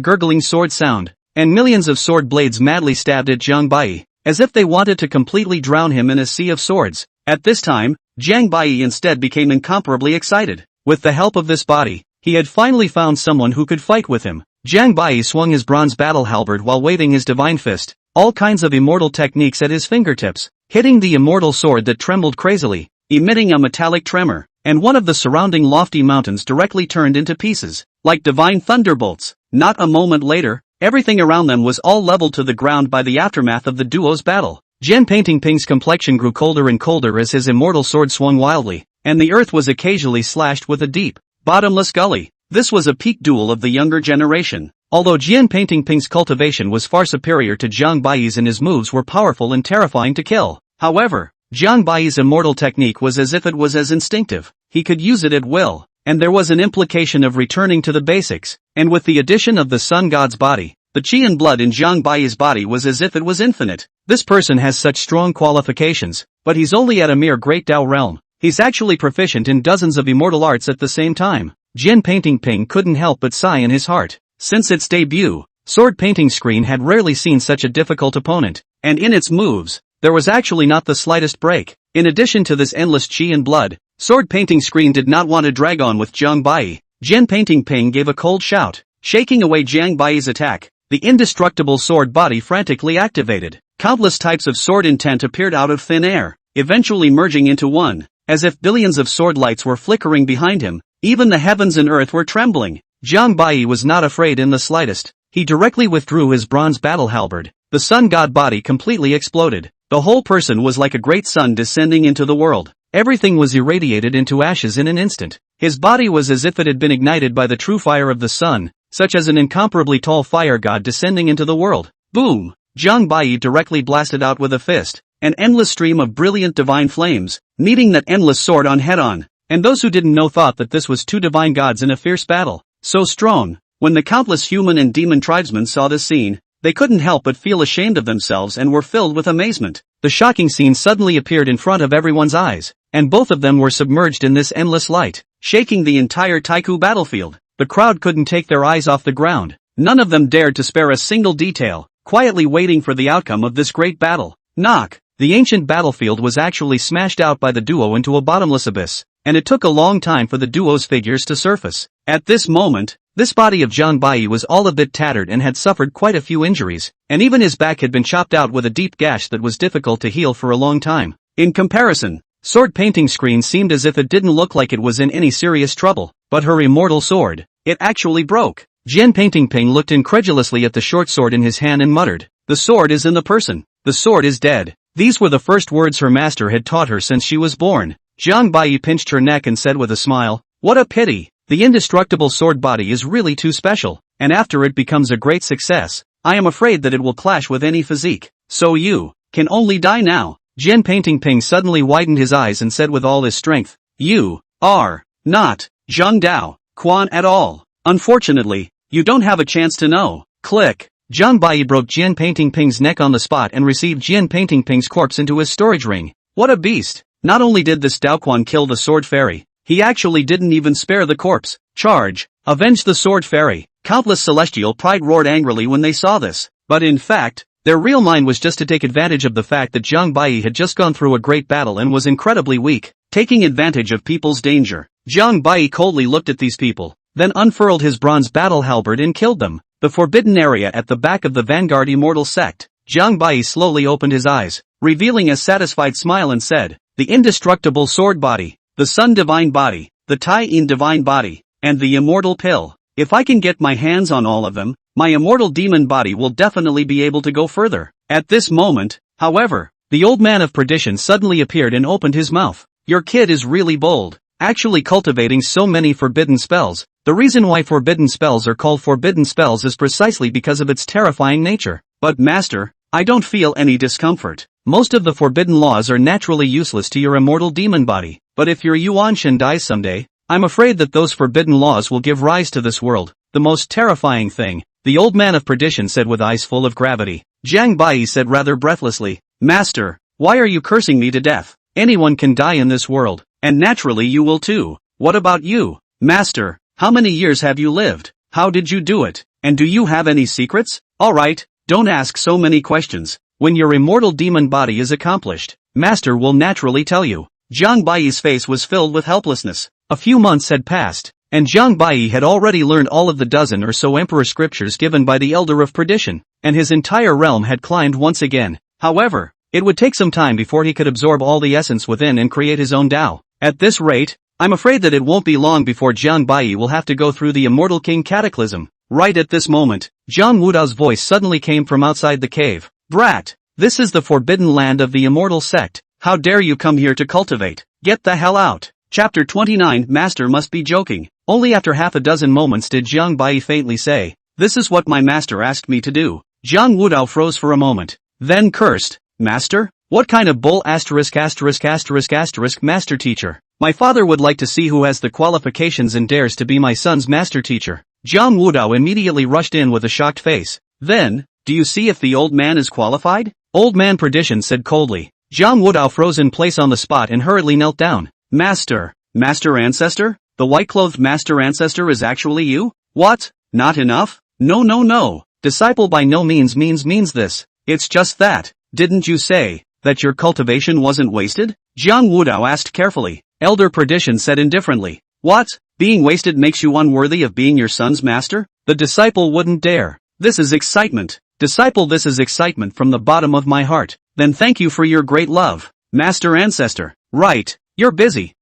gurgling sword sound, and millions of sword blades madly stabbed at Zhang Bai, as if they wanted to completely drown him in a sea of swords. At this time, Zhang Bai instead became incomparably excited. With the help of this body, he had finally found someone who could fight with him. Zhang Bai swung his bronze battle halberd while waving his divine fist, all kinds of immortal techniques at his fingertips, hitting the immortal sword that trembled crazily, emitting a metallic tremor, and one of the surrounding lofty mountains directly turned into pieces, like divine thunderbolts. Not a moment later, everything around them was all leveled to the ground by the aftermath of the duo's battle. Jian Painting Ping's complexion grew colder and colder as his immortal sword swung wildly, and the earth was occasionally slashed with a deep, bottomless gully. This was a peak duel of the younger generation. Although Jian Painting Ping's cultivation was far superior to Zhang Bai's and his moves were powerful and terrifying to kill. However, Zhang Bai's immortal technique was as if it was as instinctive. He could use it at will, and there was an implication of returning to the basics, and with the addition of the sun god's body, the chi and blood in Zhang Bai's body was as if it was infinite. This person has such strong qualifications, but he's only at a mere Great Dao realm. He's actually proficient in dozens of immortal arts at the same time. Jian Painting Ping couldn't help but sigh in his heart. Since its debut, Sword Painting Screen had rarely seen such a difficult opponent, and in its moves, there was actually not the slightest break. In addition to this endless chi and blood, Sword Painting Screen did not want to drag on with Zhang Bai. Jian Painting Ping gave a cold shout, shaking away Zhang Bai's attack. The indestructible sword body frantically activated. Countless types of sword intent appeared out of thin air, eventually merging into one, as if billions of sword lights were flickering behind him. Even the heavens and earth were trembling. Zhang Bai was not afraid in the slightest. He directly withdrew his bronze battle halberd. The sun god body completely exploded. The whole person was like a great sun descending into the world. Everything was irradiated into ashes in an instant. His body was as if it had been ignited by the true fire of the sun, such as an incomparably tall fire god descending into the world. Boom! Zhang Bai directly blasted out with a fist, an endless stream of brilliant divine flames, meeting that endless sword on head-on. And those who didn't know thought that this was two divine gods in a fierce battle. So strong. When the countless human and demon tribesmen saw this scene, they couldn't help but feel ashamed of themselves and were filled with amazement. The shocking scene suddenly appeared in front of everyone's eyes, and both of them were submerged in this endless light, shaking the entire Taiku battlefield. The crowd couldn't take their eyes off the ground. None of them dared to spare a single detail, quietly waiting for the outcome of this great battle. Knock! The ancient battlefield was actually smashed out by the duo into a bottomless abyss, and it took a long time for the duo's figures to surface. At this moment, this body of Zhang Bai was all a bit tattered and had suffered quite a few injuries, and even his back had been chopped out with a deep gash that was difficult to heal for a long time. In comparison, Sword Painting Screen seemed as if it didn't look like it was in any serious trouble, but her immortal sword, it actually broke. Jian Painting Ping looked incredulously at the short sword in his hand and muttered, "The sword is in the person. The sword is dead." These were the first words her master had taught her since she was born. Zhang Bai pinched her neck and said with a smile, "What a pity. The indestructible sword body is really too special, and after it becomes a great success, I am afraid that it will clash with any physique. So you can only die now." Jian Painting Ping suddenly widened his eyes and said with all his strength, "You are not Zhang Dao Quan at all. Unfortunately, you don't have a chance to know." Click. Zhang Bai broke Jian Painting Ping's neck on the spot and received Jian Painting Ping's corpse into his storage ring. What a beast! Not only did this Dao Quan kill the sword fairy, he actually didn't even spare the corpse. Charge! Avenge the sword fairy! Countless celestial pride roared angrily when they saw this. But in fact, their real mind was just to take advantage of the fact that Zhang Bai had just gone through a great battle and was incredibly weak, taking advantage of people's danger. Zhang Bai coldly looked at these people, then unfurled his bronze battle halberd and killed them. The forbidden area at the back of the Vanguard Immortal Sect. Zhang Bai slowly opened his eyes, revealing a satisfied smile and said, "The indestructible sword body, the sun divine body, the Tai-in divine body, and the immortal pill. If I can get my hands on all of them, my immortal demon body will definitely be able to go further." At this moment, however, the old man of perdition suddenly appeared and opened his mouth. "Your kid is really bold, actually cultivating so many forbidden spells. The reason why forbidden spells are called forbidden spells is precisely because of its terrifying nature. But master, I don't feel any discomfort. Most of the forbidden laws are naturally useless to your immortal demon body, but if your Yuanshan dies someday, I'm afraid that those forbidden laws will give rise to this world, the most terrifying thing, the old man of perdition said with eyes full of gravity. Jiang Bai said rather breathlessly, Master, why are you cursing me to death? Anyone can die in this world, and naturally you will too. What about you, Master? How many years have you lived? How did you do it? And do you have any secrets? Alright, don't ask so many questions. When your immortal demon body is accomplished, Master will naturally tell you. Jiang Bai's face was filled with helplessness. A few months had passed, and Jiang Bai had already learned all of the dozen or so emperor scriptures given by the Elder of Perdition, and his entire realm had climbed once again. However, it would take some time before he could absorb all the essence within and create his own Tao. At this rate, I'm afraid that it won't be long before Jiang Bai will have to go through the Immortal King Cataclysm. Right at this moment, Jiang Wudao's voice suddenly came from outside the cave. Brat! This is the forbidden land of the Immortal Sect. How dare you come here to cultivate? Get the hell out! Chapter 29 Master must be joking. Only after half a dozen moments did Jiang Bai faintly say, This is what my master asked me to do. Jiang Wudao froze for a moment, then cursed, Master? What kind of bull master teacher? My father would like to see who has the qualifications and dares to be my son's master teacher. Jiang Wudao immediately rushed in with a shocked face. Then, do you see if the old man is qualified? Old man Perdition said coldly. Jiang Wudao froze in place on the spot and hurriedly knelt down. Master ancestor? The white-clothed master ancestor is actually you? What? Not enough? No. Disciple by no means means this. It's just that. Didn't you say that your cultivation wasn't wasted? Jiang Wudao asked carefully. Elder Perdition said indifferently. What? Being wasted makes you unworthy of being your son's master? The disciple wouldn't dare. This is excitement. Disciple, this is excitement from the bottom of my heart. Then thank you for your great love. Master ancestor. Right. You're busy.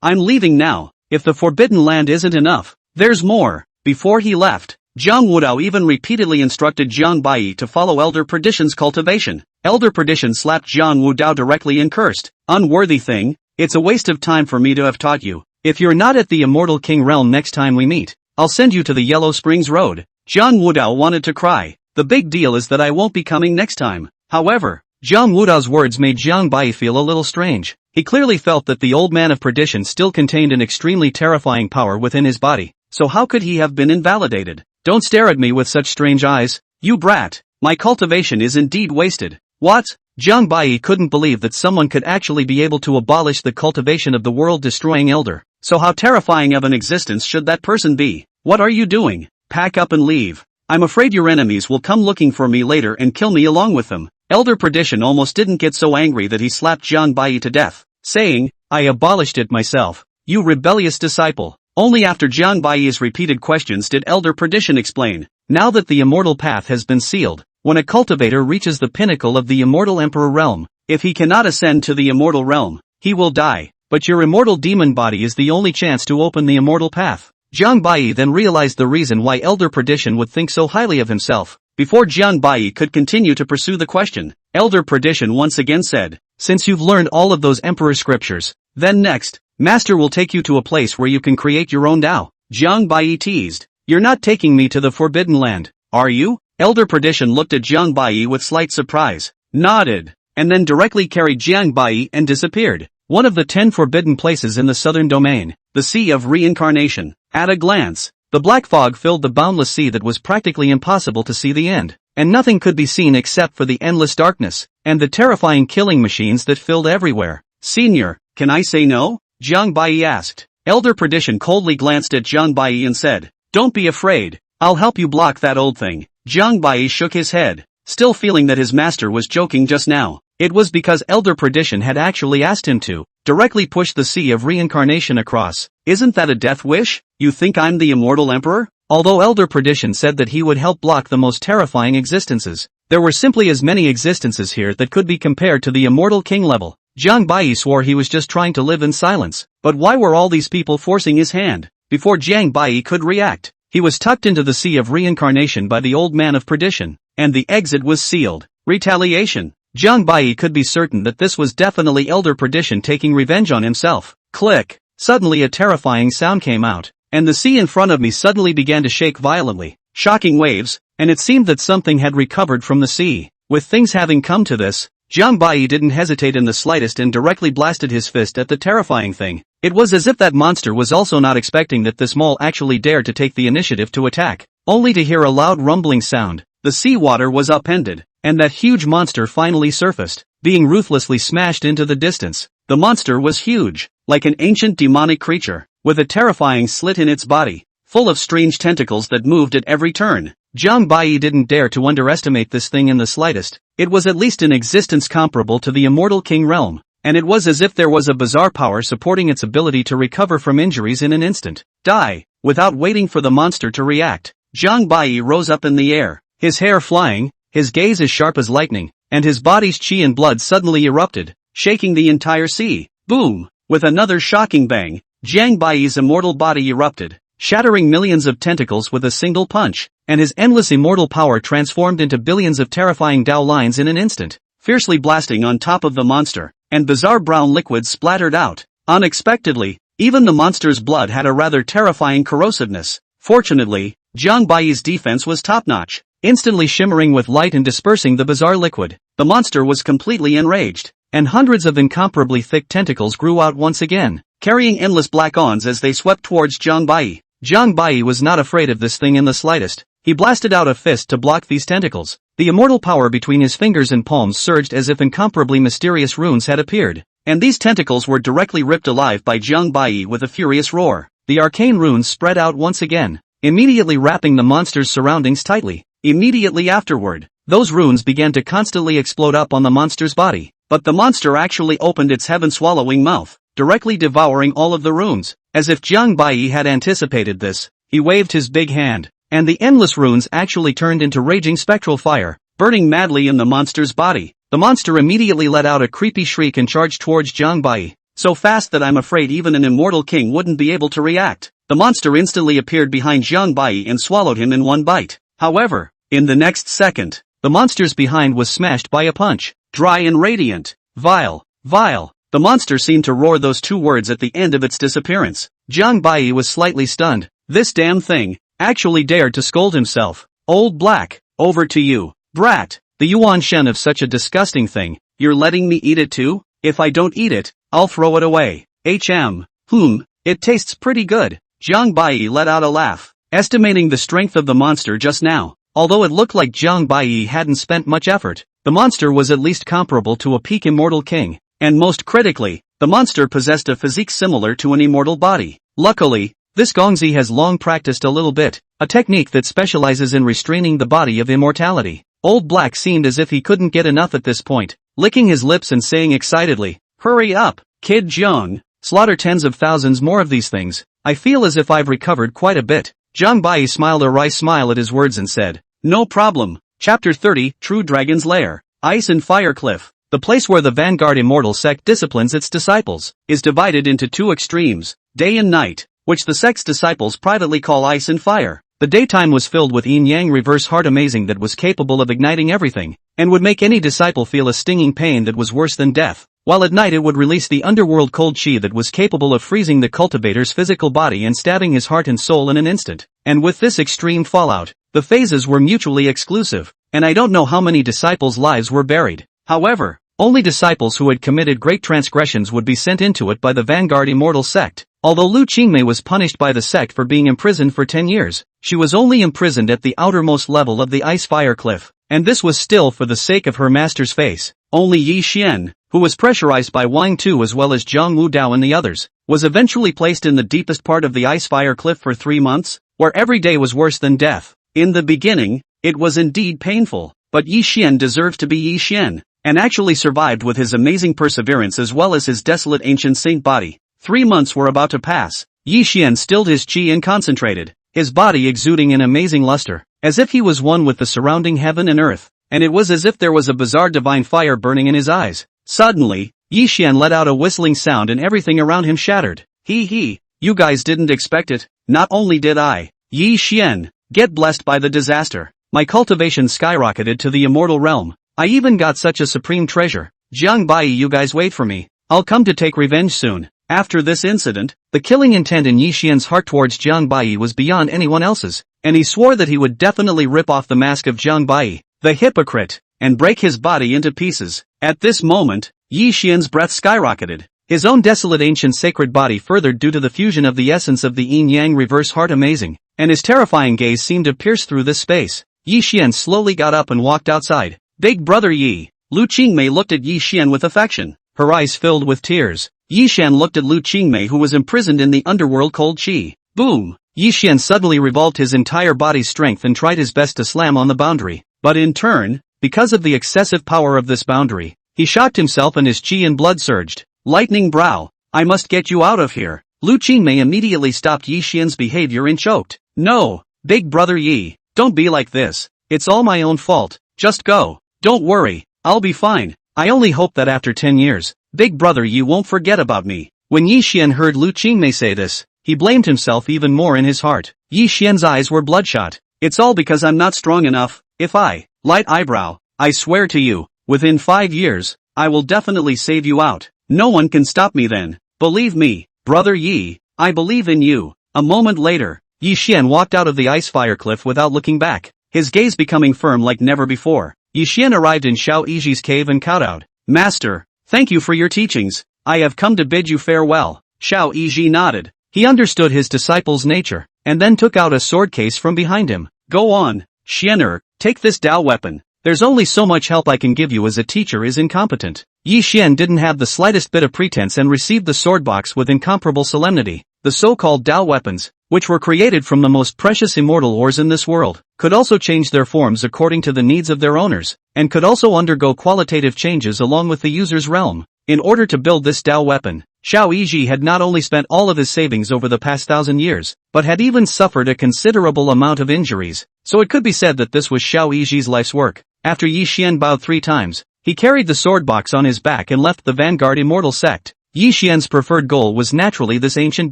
I'm leaving now. If the forbidden land isn't enough, there's more. Before he left, Jiang Wudao even repeatedly instructed Jiang Bai to follow Elder Perdition's cultivation. Elder Perdition slapped Jiang Wudao directly and cursed. Unworthy thing, it's a waste of time for me to have taught you. If you're not at the Immortal King realm next time we meet, I'll send you to the Yellow Springs Road. Jiang Wudao wanted to cry. The big deal is that I won't be coming next time. However, Jiang Wudao's words made Jiang Bai feel a little strange. He clearly felt that the old man of perdition still contained an extremely terrifying power within his body, so how could he have been invalidated? Don't stare at me with such strange eyes, you brat. My cultivation is indeed wasted. What? Jiang Bai couldn't believe that someone could actually be able to abolish the cultivation of the world-destroying elder. So how terrifying of an existence should that person be? What are you doing? Pack up and leave. I'm afraid your enemies will come looking for me later and kill me along with them. Elder Perdition almost didn't get so angry that he slapped Jiang Bai to death, saying, I abolished it myself. You rebellious disciple. Only after Jiang Bai's repeated questions did Elder Perdition explain. Now that the immortal path has been sealed, when a cultivator reaches the pinnacle of the immortal emperor realm, if he cannot ascend to the immortal realm, he will die. But your immortal demon body is the only chance to open the immortal path. Jiang Bai then realized the reason why Elder Perdition would think so highly of himself. Before Jiang Bai could continue to pursue the question, Elder Perdition once again said, Since you've learned all of those emperor scriptures, then next, Master will take you to a place where you can create your own Tao. Jiang Bai teased, You're not taking me to the Forbidden Land, are you? Elder Perdition looked at Jiang Bai with slight surprise, nodded, and then directly carried Jiang Bai and disappeared. One of the 10 forbidden places in the southern domain, the Sea of Reincarnation. At a glance, the black fog filled the boundless sea that was practically impossible to see the end, and nothing could be seen except for the endless darkness, and the terrifying killing machines that filled everywhere. Senior, can I say no? Jiang Bai asked. Elder Perdition coldly glanced at Jiang Bai and said, Don't be afraid, I'll help you block that old thing. Jiang Bai shook his head, still feeling that his master was joking just now. It was because Elder Perdition had actually asked him to directly push the Sea of Reincarnation across. Isn't that a death wish? You think I'm the immortal emperor? Although Elder Perdition said that he would help block the most terrifying existences, there were simply as many existences here that could be compared to the immortal king level. Jiang Bai swore he was just trying to live in silence. But why were all these people forcing his hand? Before Jiang Bai could react, he was tucked into the Sea of Reincarnation by the old man of perdition, and the exit was sealed. Retaliation. Jiang Bai could be certain that this was definitely Elder Perdition taking revenge on himself. Click. Suddenly a terrifying sound came out, and the sea in front of me suddenly began to shake violently, shocking waves, and it seemed that something had recovered from the sea. With things having come to this, Jiang Bai didn't hesitate in the slightest and directly blasted his fist at the terrifying thing. It was as if that monster was also not expecting that this mole actually dared to take the initiative to attack, only to hear a loud rumbling sound. The seawater was upended, and that huge monster finally surfaced, being ruthlessly smashed into the distance. The monster was huge, like an ancient demonic creature, with a terrifying slit in its body, full of strange tentacles that moved at every turn. Jiang Bai didn't dare to underestimate this thing in the slightest. It was at least in existence comparable to the immortal king realm, and it was as if there was a bizarre power supporting its ability to recover from injuries in an instant. Die! Without waiting for the monster to react, Jiang Bai rose up in the air, his hair flying, his gaze as sharp as lightning, and his body's qi and blood suddenly erupted, shaking the entire sea. Boom! With another shocking bang, Jiang Bai's immortal body erupted, shattering millions of tentacles with a single punch, and his endless immortal power transformed into billions of terrifying Dao lines in an instant, fiercely blasting on top of the monster, and bizarre brown liquid splattered out. Unexpectedly, even the monster's blood had a rather terrifying corrosiveness. Fortunately, Jiang Bai's defense was top-notch, instantly shimmering with light and dispersing the bizarre liquid. The monster was completely enraged, and hundreds of incomparably thick tentacles grew out once again, carrying endless black ons as they swept towards Jiang Bai. Jiang Bai was not afraid of this thing in the slightest. He blasted out a fist to block these tentacles. The immortal power between his fingers and palms surged as if incomparably mysterious runes had appeared, and these tentacles were directly ripped alive by Jiang Bai with a furious roar. The arcane runes spread out once again, immediately wrapping the monster's surroundings tightly. Immediately afterward, those runes began to constantly explode up on the monster's body, but the monster actually opened its heaven-swallowing mouth, directly devouring all of the runes. As if Jiang Bai had anticipated this, he waved his big hand, and the endless runes actually turned into raging spectral fire, burning madly in the monster's body. The monster immediately let out a creepy shriek and charged towards Jiang Bai, so fast that I'm afraid even an immortal king wouldn't be able to react. The monster instantly appeared behind Jiang Bai and swallowed him in one bite. However, in the next second, the monster's behind was smashed by a punch. Dry and radiant. Vile. Vile. The monster seemed to roar those two words at the end of its disappearance. Jiang Bai was slightly stunned. This damn thing actually dared to scold himself. Old Black, over to you, brat. The Yuan Shen of such a disgusting thing. You're letting me eat it too? If I don't eat it, I'll throw it away. It tastes pretty good. Jiang Bai let out a laugh, estimating the strength of the monster just now. Although it looked like Jiang Bai hadn't spent much effort, the monster was at least comparable to a peak immortal king. And most critically, the monster possessed a physique similar to an immortal body. Luckily, this Gongzi has long practiced a little bit, a technique that specializes in restraining the body of immortality. Old Black seemed as if he couldn't get enough at this point, licking his lips and saying excitedly, "Hurry up, Kid Jiang, slaughter tens of thousands more of these things. I feel as if I've recovered quite a bit." Jiang Bai smiled a wry smile at his words and said, "No problem." Chapter 30, True Dragon's Lair. Ice and Fire Cliff. The place where the Vanguard Immortal sect disciplines its disciples is divided into two extremes, day and night, which the sect's disciples privately call ice and fire. The daytime was filled with yin-yang reverse heart amazing that was capable of igniting everything, and would make any disciple feel a stinging pain that was worse than death, while at night it would release the underworld cold chi that was capable of freezing the cultivator's physical body and stabbing his heart and soul in an instant. And with this extreme fallout, the phases were mutually exclusive, and I don't know how many disciples' lives were buried. However, only disciples who had committed great transgressions would be sent into it by the Vanguard Immortal sect. Although Lu Qingmei was punished by the sect for being imprisoned for 10 years, she was only imprisoned at the outermost level of the ice-fire cliff, and this was still for the sake of her master's face. Only Yi Xian, who was pressurized by Wang Tu as well as Zhang Wu Dao and the others, was eventually placed in the deepest part of the ice-fire cliff for 3 months, where every day was worse than death. In the beginning, it was indeed painful, but Yi Xian deserved to be Yi Xian, and actually survived with his amazing perseverance as well as his desolate ancient saint body. 3 months were about to pass. Yi Xian stilled his qi and concentrated, his body exuding an amazing luster, as if he was one with the surrounding heaven and earth, and it was as if there was a bizarre divine fire burning in his eyes. Suddenly, Yi Xian let out a whistling sound and everything around him shattered. Hee, you guys didn't expect it. Not only did I, Yi Xian, get blessed by the disaster, my cultivation skyrocketed to the immortal realm. I even got such a supreme treasure. Jiang Bai, you guys wait for me. I'll come to take revenge soon. After this incident, the killing intent in Yi Xian's heart towards Jiang Bai was beyond anyone else's, and he swore that he would definitely rip off the mask of Jiang Bai. The hypocrite. and break his body into pieces. At this moment, Yi Xian's breath skyrocketed. His own desolate ancient sacred body furthered due to the fusion of the essence of the yin-yang reverse heart amazing, and his terrifying gaze seemed to pierce through this space. Yi Xian slowly got up and walked outside. Big brother Yi. Lu Qingmei looked at Yi Xian with affection, her eyes filled with tears. Yi Xian looked at Lu Qingmei who was imprisoned in the underworld cold chi. Boom! Yi Xian suddenly revolved his entire body's strength and tried his best to slam on the boundary. But in turn, because of the excessive power of this boundary, he shocked himself and his chi and blood surged. Lightning brow, I must get you out of here. Lu Qingmei immediately stopped Yi Xian's behavior and choked. No, big brother Yi, don't be like this. It's all my own fault. Just go. Don't worry, I'll be fine. I only hope that after 10 years, big brother Yi won't forget about me. When Yi Xian heard Lu Qingmei say this, he blamed himself even more in his heart. Yi Xian's eyes were bloodshot. It's all because I'm not strong enough. If I, light eyebrow, I swear to you, within 5 years, I will definitely save you out. No one can stop me then. Believe me, brother Yi, I believe in you. A moment later, Yi Xian walked out of the ice fire cliff without looking back, his gaze becoming firm like never before. Yi Xian arrived in Xiao Yiji's cave and kowtowed. Master, thank you for your teachings. I have come to bid you farewell. Xiao Yiji nodded. He understood his disciple's nature, and then took out a sword case from behind him. Go on, Xianer, take this Dao weapon. There's only so much help I can give you as a teacher is incompetent. Yi Xian didn't have the slightest bit of pretense and received the sword box with incomparable solemnity. The so-called Dao weapons, which were created from the most precious immortal ores in this world, could also change their forms according to the needs of their owners, and could also undergo qualitative changes along with the user's realm. In order to build this Dao weapon, Xiao Yiji had not only spent all of his savings over the past 1,000 years, but had even suffered a considerable amount of injuries, so it could be said that this was Xiao Yiji's life's work. After Yi Xian bowed 3 times, he carried the sword box on his back and left the vanguard immortal sect. Yi Xian's preferred goal was naturally this ancient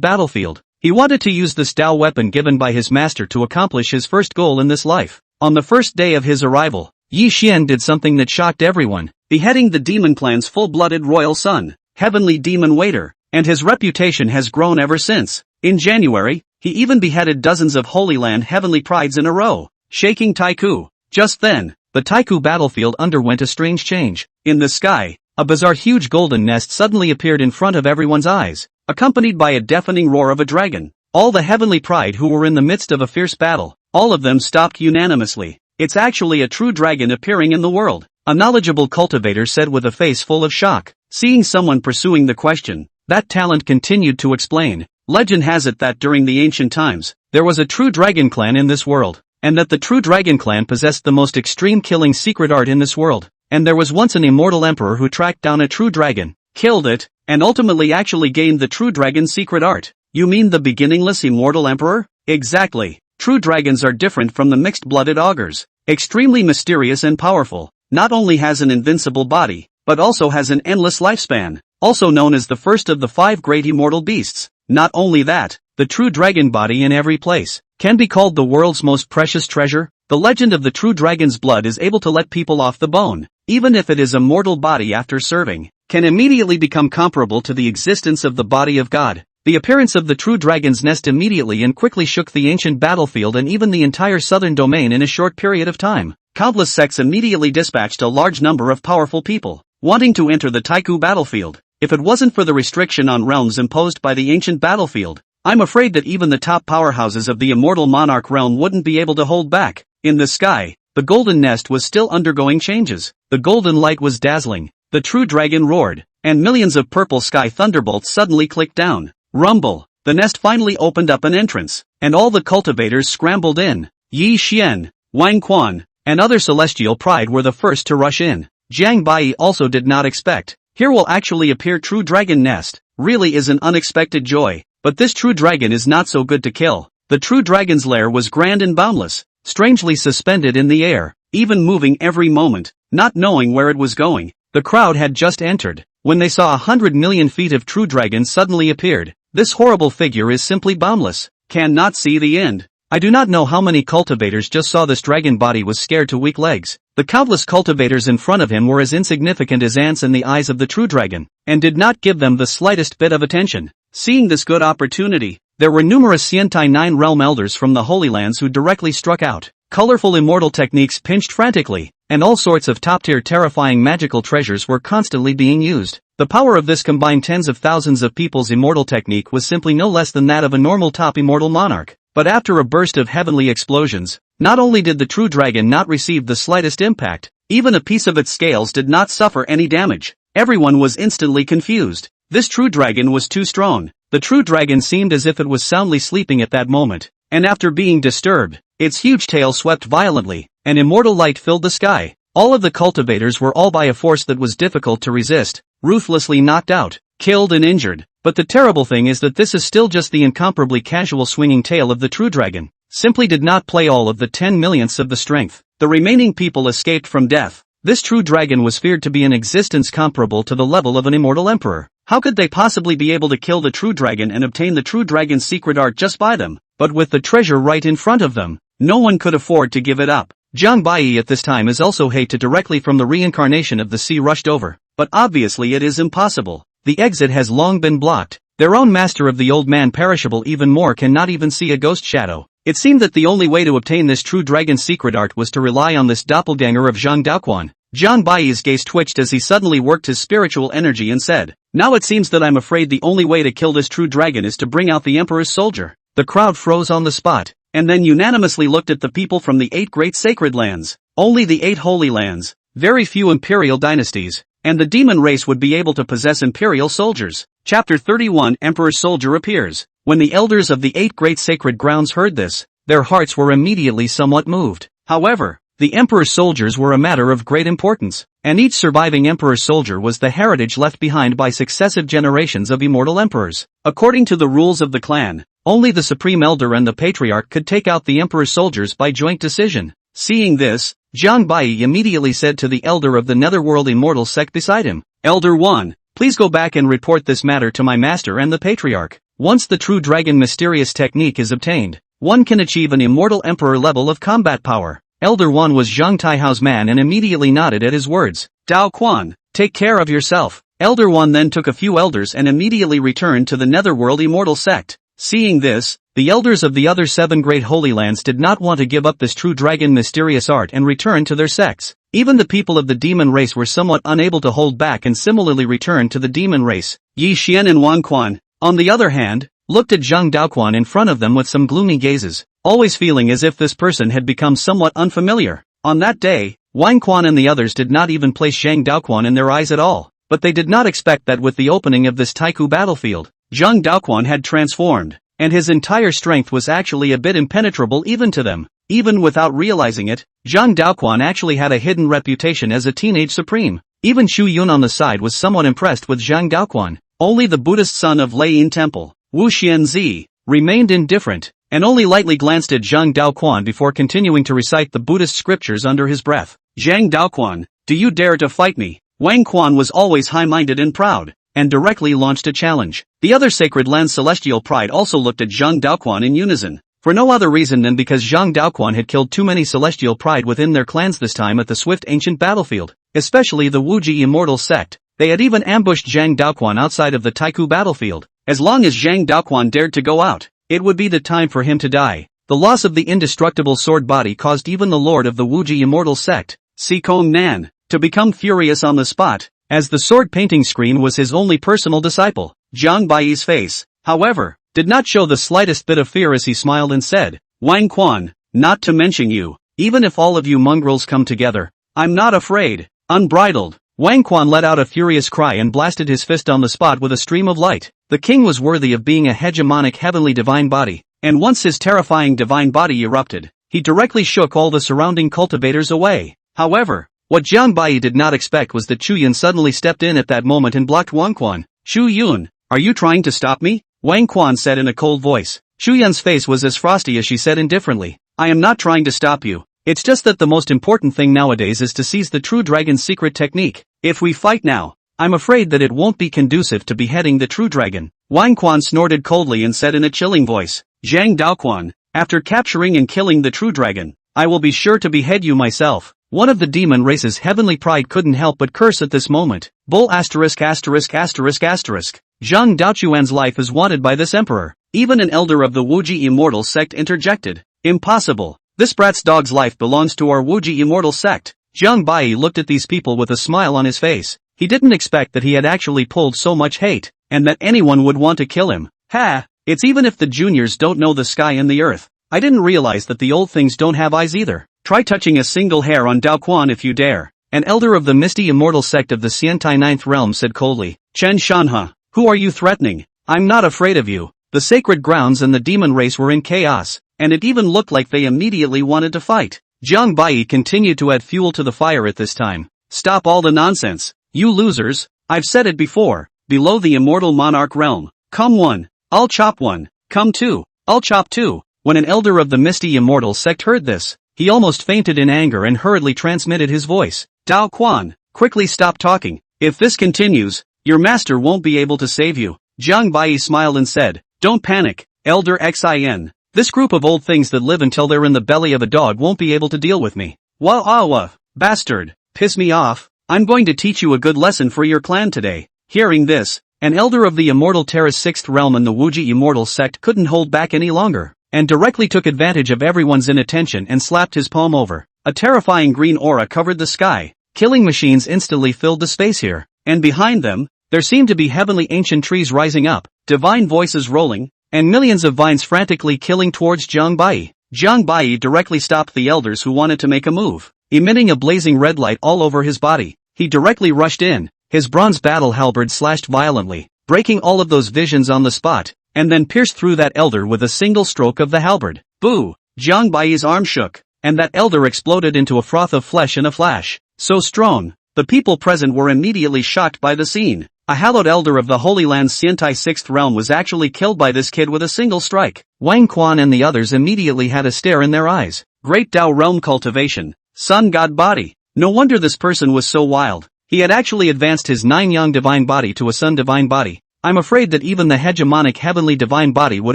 battlefield. He wanted to use this Dao weapon given by his master to accomplish his first goal in this life. On the first day of his arrival, Yi Xian did something that shocked everyone, beheading the demon clan's full-blooded royal son, Heavenly Demon Waiter, and his reputation has grown ever since. In January, he even beheaded dozens of Holy Land heavenly prides in a row, shaking Taiku. Just then, the Taiku battlefield underwent a strange change. In the sky, a bizarre huge golden nest suddenly appeared in front of everyone's eyes, accompanied by a deafening roar of a dragon. All the heavenly pride who were in the midst of a fierce battle, all of them stopped unanimously. It's actually a true dragon appearing in the world, a knowledgeable cultivator said with a face full of shock. Seeing someone pursuing the question, that talent continued to explain. Legend has it that during the ancient times, there was a true dragon clan in this world, and that the true dragon clan possessed the most extreme killing secret art in this world, and there was once an immortal emperor who tracked down a true dragon, killed it, and ultimately actually gained the true dragon's secret art. You mean the beginningless immortal emperor? Exactly. True dragons are different from the mixed-blooded augurs, extremely mysterious and powerful, not only has an invincible body, but also has an endless lifespan, also known as the first of the 5 great immortal beasts. Not only that, the true dragon body in every place can be called the world's most precious treasure. The legend of the true dragon's blood is able to let people off the bone, even if it is a mortal body after serving, can immediately become comparable to the existence of the body of God. The appearance of the true dragon's nest immediately and quickly shook the ancient battlefield and even the entire southern domain in a short period of time. Countless sects immediately dispatched a large number of powerful people, wanting to enter the Taiku battlefield. If it wasn't for the restriction on realms imposed by the ancient battlefield, I'm afraid that even the top powerhouses of the immortal monarch realm wouldn't be able to hold back. In the sky, the golden nest was still undergoing changes. The golden light was dazzling, the true dragon roared, and millions of purple sky thunderbolts suddenly clicked down. Rumble, the nest finally opened up an entrance, and all the cultivators scrambled in. Yi Xian, Wang Quan, and other celestial pride were the first to rush in. Jiang Bai also did not expect. Here will actually appear true dragon nest, really is an unexpected joy, but this true dragon is not so good to kill. The true dragon's lair was grand and boundless, strangely suspended in the air, even moving every moment, not knowing where it was going. The crowd had just entered, when they saw 100 million feet of true dragon suddenly appeared. This horrible figure is simply boundless, cannot see the end. I do not know how many cultivators just saw this dragon body was scared to weak legs. The countless cultivators in front of him were as insignificant as ants in the eyes of the true dragon, and did not give them the slightest bit of attention. Seeing this good opportunity, there were numerous Xiantai 9 realm elders from the Holy Lands who directly struck out. Colorful immortal techniques pinched frantically, and all sorts of top-tier terrifying magical treasures were constantly being used. The power of this combined tens of thousands of people's immortal technique was simply no less than that of a normal top immortal monarch. But after a burst of heavenly explosions, not only did the true dragon not receive the slightest impact, even a piece of its scales did not suffer any damage. Everyone was instantly confused. This true dragon was too strong. The true dragon seemed as if it was soundly sleeping at that moment, and after being disturbed, its huge tail swept violently, and immortal light filled the sky. All of the cultivators were all by a force that was difficult to resist, ruthlessly knocked out, killed and injured. But the terrible thing is that this is still just the incomparably casual swinging tail of the true dragon. Simply did not play all of the 10 millionths of the strength. The remaining people escaped from death. This true dragon was feared to be an existence comparable to the level of an immortal emperor. How could they possibly be able to kill the true dragon and obtain the true dragon's secret art just by them? But with the treasure right in front of them, no one could afford to give it up. Zhang Bai at this time is also hated directly from the reincarnation of the sea rushed over. But obviously it is impossible. The exit has long been blocked. Their own master of the old man perishable even more cannot even see a ghost shadow. It seemed that the only way to obtain this true dragon's secret art was to rely on this doppelganger of Zhang Daoquan. Zhang Bai's gaze twitched as he suddenly worked his spiritual energy and said, "Now it seems that I'm afraid the only way to kill this true dragon is to bring out the Emperor's soldier." The crowd froze on the spot, and then unanimously looked at the people from the 8 great sacred lands. Only the 8 holy lands, very few imperial dynasties, and the demon race would be able to possess imperial soldiers. Chapter 31 Emperor's Soldier Appears. When the elders of the 8 great sacred grounds heard this, their hearts were immediately somewhat moved. However, the emperor's soldiers were a matter of great importance, and each surviving emperor's soldier was the heritage left behind by successive generations of immortal emperors. According to the rules of the clan, only the supreme elder and the patriarch could take out the emperor's soldiers by joint decision. Seeing this, Zhang Bai immediately said to the elder of the netherworld immortal sect beside him, "Elder 1, please go back and report this matter to my master and the patriarch. Once the true dragon mysterious technique is obtained, one can achieve an immortal emperor level of combat power." Elder 1 was Zhang Taihao's man and immediately nodded at his words. "Dao Quan, take care of yourself." Elder 1 then took a few elders and immediately returned to the netherworld immortal sect. Seeing this, the elders of the other 7 great holy lands did not want to give up this true dragon mysterious art and return to their sects. Even the people of the demon race were somewhat unable to hold back and similarly returned to the demon race. Yi Xian and Wang Quan, on the other hand, looked at Zhang Daoquan in front of them with some gloomy gazes, always feeling as if this person had become somewhat unfamiliar. On that day, Wang Quan and the others did not even place Zhang Daoquan in their eyes at all, but they did not expect that with the opening of this Taiku battlefield, Zhang Daoquan had transformed, and his entire strength was actually a bit impenetrable even to them. Even without realizing it, Zhang Daoquan actually had a hidden reputation as a teenage supreme. Even Xu Yun on the side was somewhat impressed with Zhang Daoquan. Only the Buddhist son of Lei Yin Temple, Wu Xianzi, remained indifferent, and only lightly glanced at Zhang Daoquan before continuing to recite the Buddhist scriptures under his breath. "Zhang Daoquan, do you dare to fight me?" Wang Quan was always high-minded and proud, and directly launched a challenge. The other sacred land's celestial pride also looked at Zhang Daoquan in unison, for no other reason than because Zhang Daoquan had killed too many celestial pride within their clans this time at the swift ancient battlefield, especially the Wuji immortal sect. They had even ambushed Zhang Daoquan outside of the Taiku battlefield. As long as Zhang Daoquan dared to go out, it would be the time for him to die. The loss of the indestructible sword body caused even the lord of the Wuji immortal sect, Si Kong Nan, to become furious on the spot, as the sword painting screen was his only personal disciple. Zhang Bai's face, however, did not show the slightest bit of fear as he smiled and said, "Wang Quan, not to mention you, even if all of you mongrels come together, I'm not afraid." Unbridled, Wang Quan let out a furious cry and blasted his fist on the spot with a stream of light. The king was worthy of being a hegemonic heavenly divine body, and once his terrifying divine body erupted, he directly shook all the surrounding cultivators away. However, what Zhang Bai did not expect was that Chu Yun suddenly stepped in at that moment and blocked Wang Quan. "Chu Yun, are you trying to stop me?" Wang Quan said in a cold voice. Chu Yun's face was as frosty as she said indifferently, "I am not trying to stop you. It's just that the most important thing nowadays is to seize the true dragon's secret technique. If we fight now, I'm afraid that it won't be conducive to beheading the true dragon." Wang Quan snorted coldly and said in a chilling voice, "Zhang Daoquan, after capturing and killing the true dragon, I will be sure to behead you myself." One of the demon race's heavenly pride couldn't help but curse at this moment. Bull asterisk asterisk asterisk asterisk. Zhang Daoquan's life is wanted by this emperor. Even an elder of the Wuji immortal sect interjected, "Impossible. This brat's dog's life belongs to our Wuji immortal sect." Jiang Bai looked at these people with a smile on his face. He didn't expect that he had actually pulled so much hate, and that anyone would want to kill him. Ha! It's even if the juniors don't know the sky and the earth. I didn't realize that the old things don't have eyes either. Try touching a single hair on Dao Quan if you dare. An elder of the misty immortal sect of the Xiantai Ninth Realm said coldly. Chen Shanhe, who are you threatening? I'm not afraid of you. The sacred grounds and the demon race were in chaos, and it even looked like they immediately wanted to fight. Jiang Bai continued to add fuel to the fire at this time. Stop all the nonsense. You losers, I've said it before, below the immortal monarch realm. Come one, I'll chop one. Come two, I'll chop two. When an elder of the misty immortal sect heard this, he almost fainted in anger and hurriedly transmitted his voice. Dao Quan, quickly stop talking. If this continues, your master won't be able to save you. Jiang Bai smiled and said, don't panic, Elder Xin. This group of old things that live until they're in the belly of a dog won't be able to deal with me. Wah, bastard, piss me off. I'm going to teach you a good lesson for your clan today. Hearing this, an elder of the immortal Terra's sixth realm and the Wuji immortal sect couldn't hold back any longer, and directly took advantage of everyone's inattention and slapped his palm over. A terrifying green aura covered the sky. Killing machines instantly filled the space here, and behind them, there seemed to be heavenly ancient trees rising up, divine voices rolling, and millions of vines frantically killing towards Jiang Bai. Jiang Bai directly stopped the elders who wanted to make a move. Emitting a blazing red light all over his body, he directly rushed in. His bronze battle halberd slashed violently, breaking all of those visions on the spot, and then pierced through that elder with a single stroke of the halberd. Boo! Jiang Bai's arm shook, and that elder exploded into a froth of flesh in a flash. So strong, the people present were immediately shocked by the scene. A hallowed elder of the Holy Land's Xiantai Sixth Realm was actually killed by this kid with a single strike. Wang Quan and the others immediately had a stare in their eyes. Great Dao realm cultivation. Sun God body. No wonder this person was so wild. He had actually advanced his 9-yang divine body to a sun divine body. I'm afraid that even the hegemonic heavenly divine body would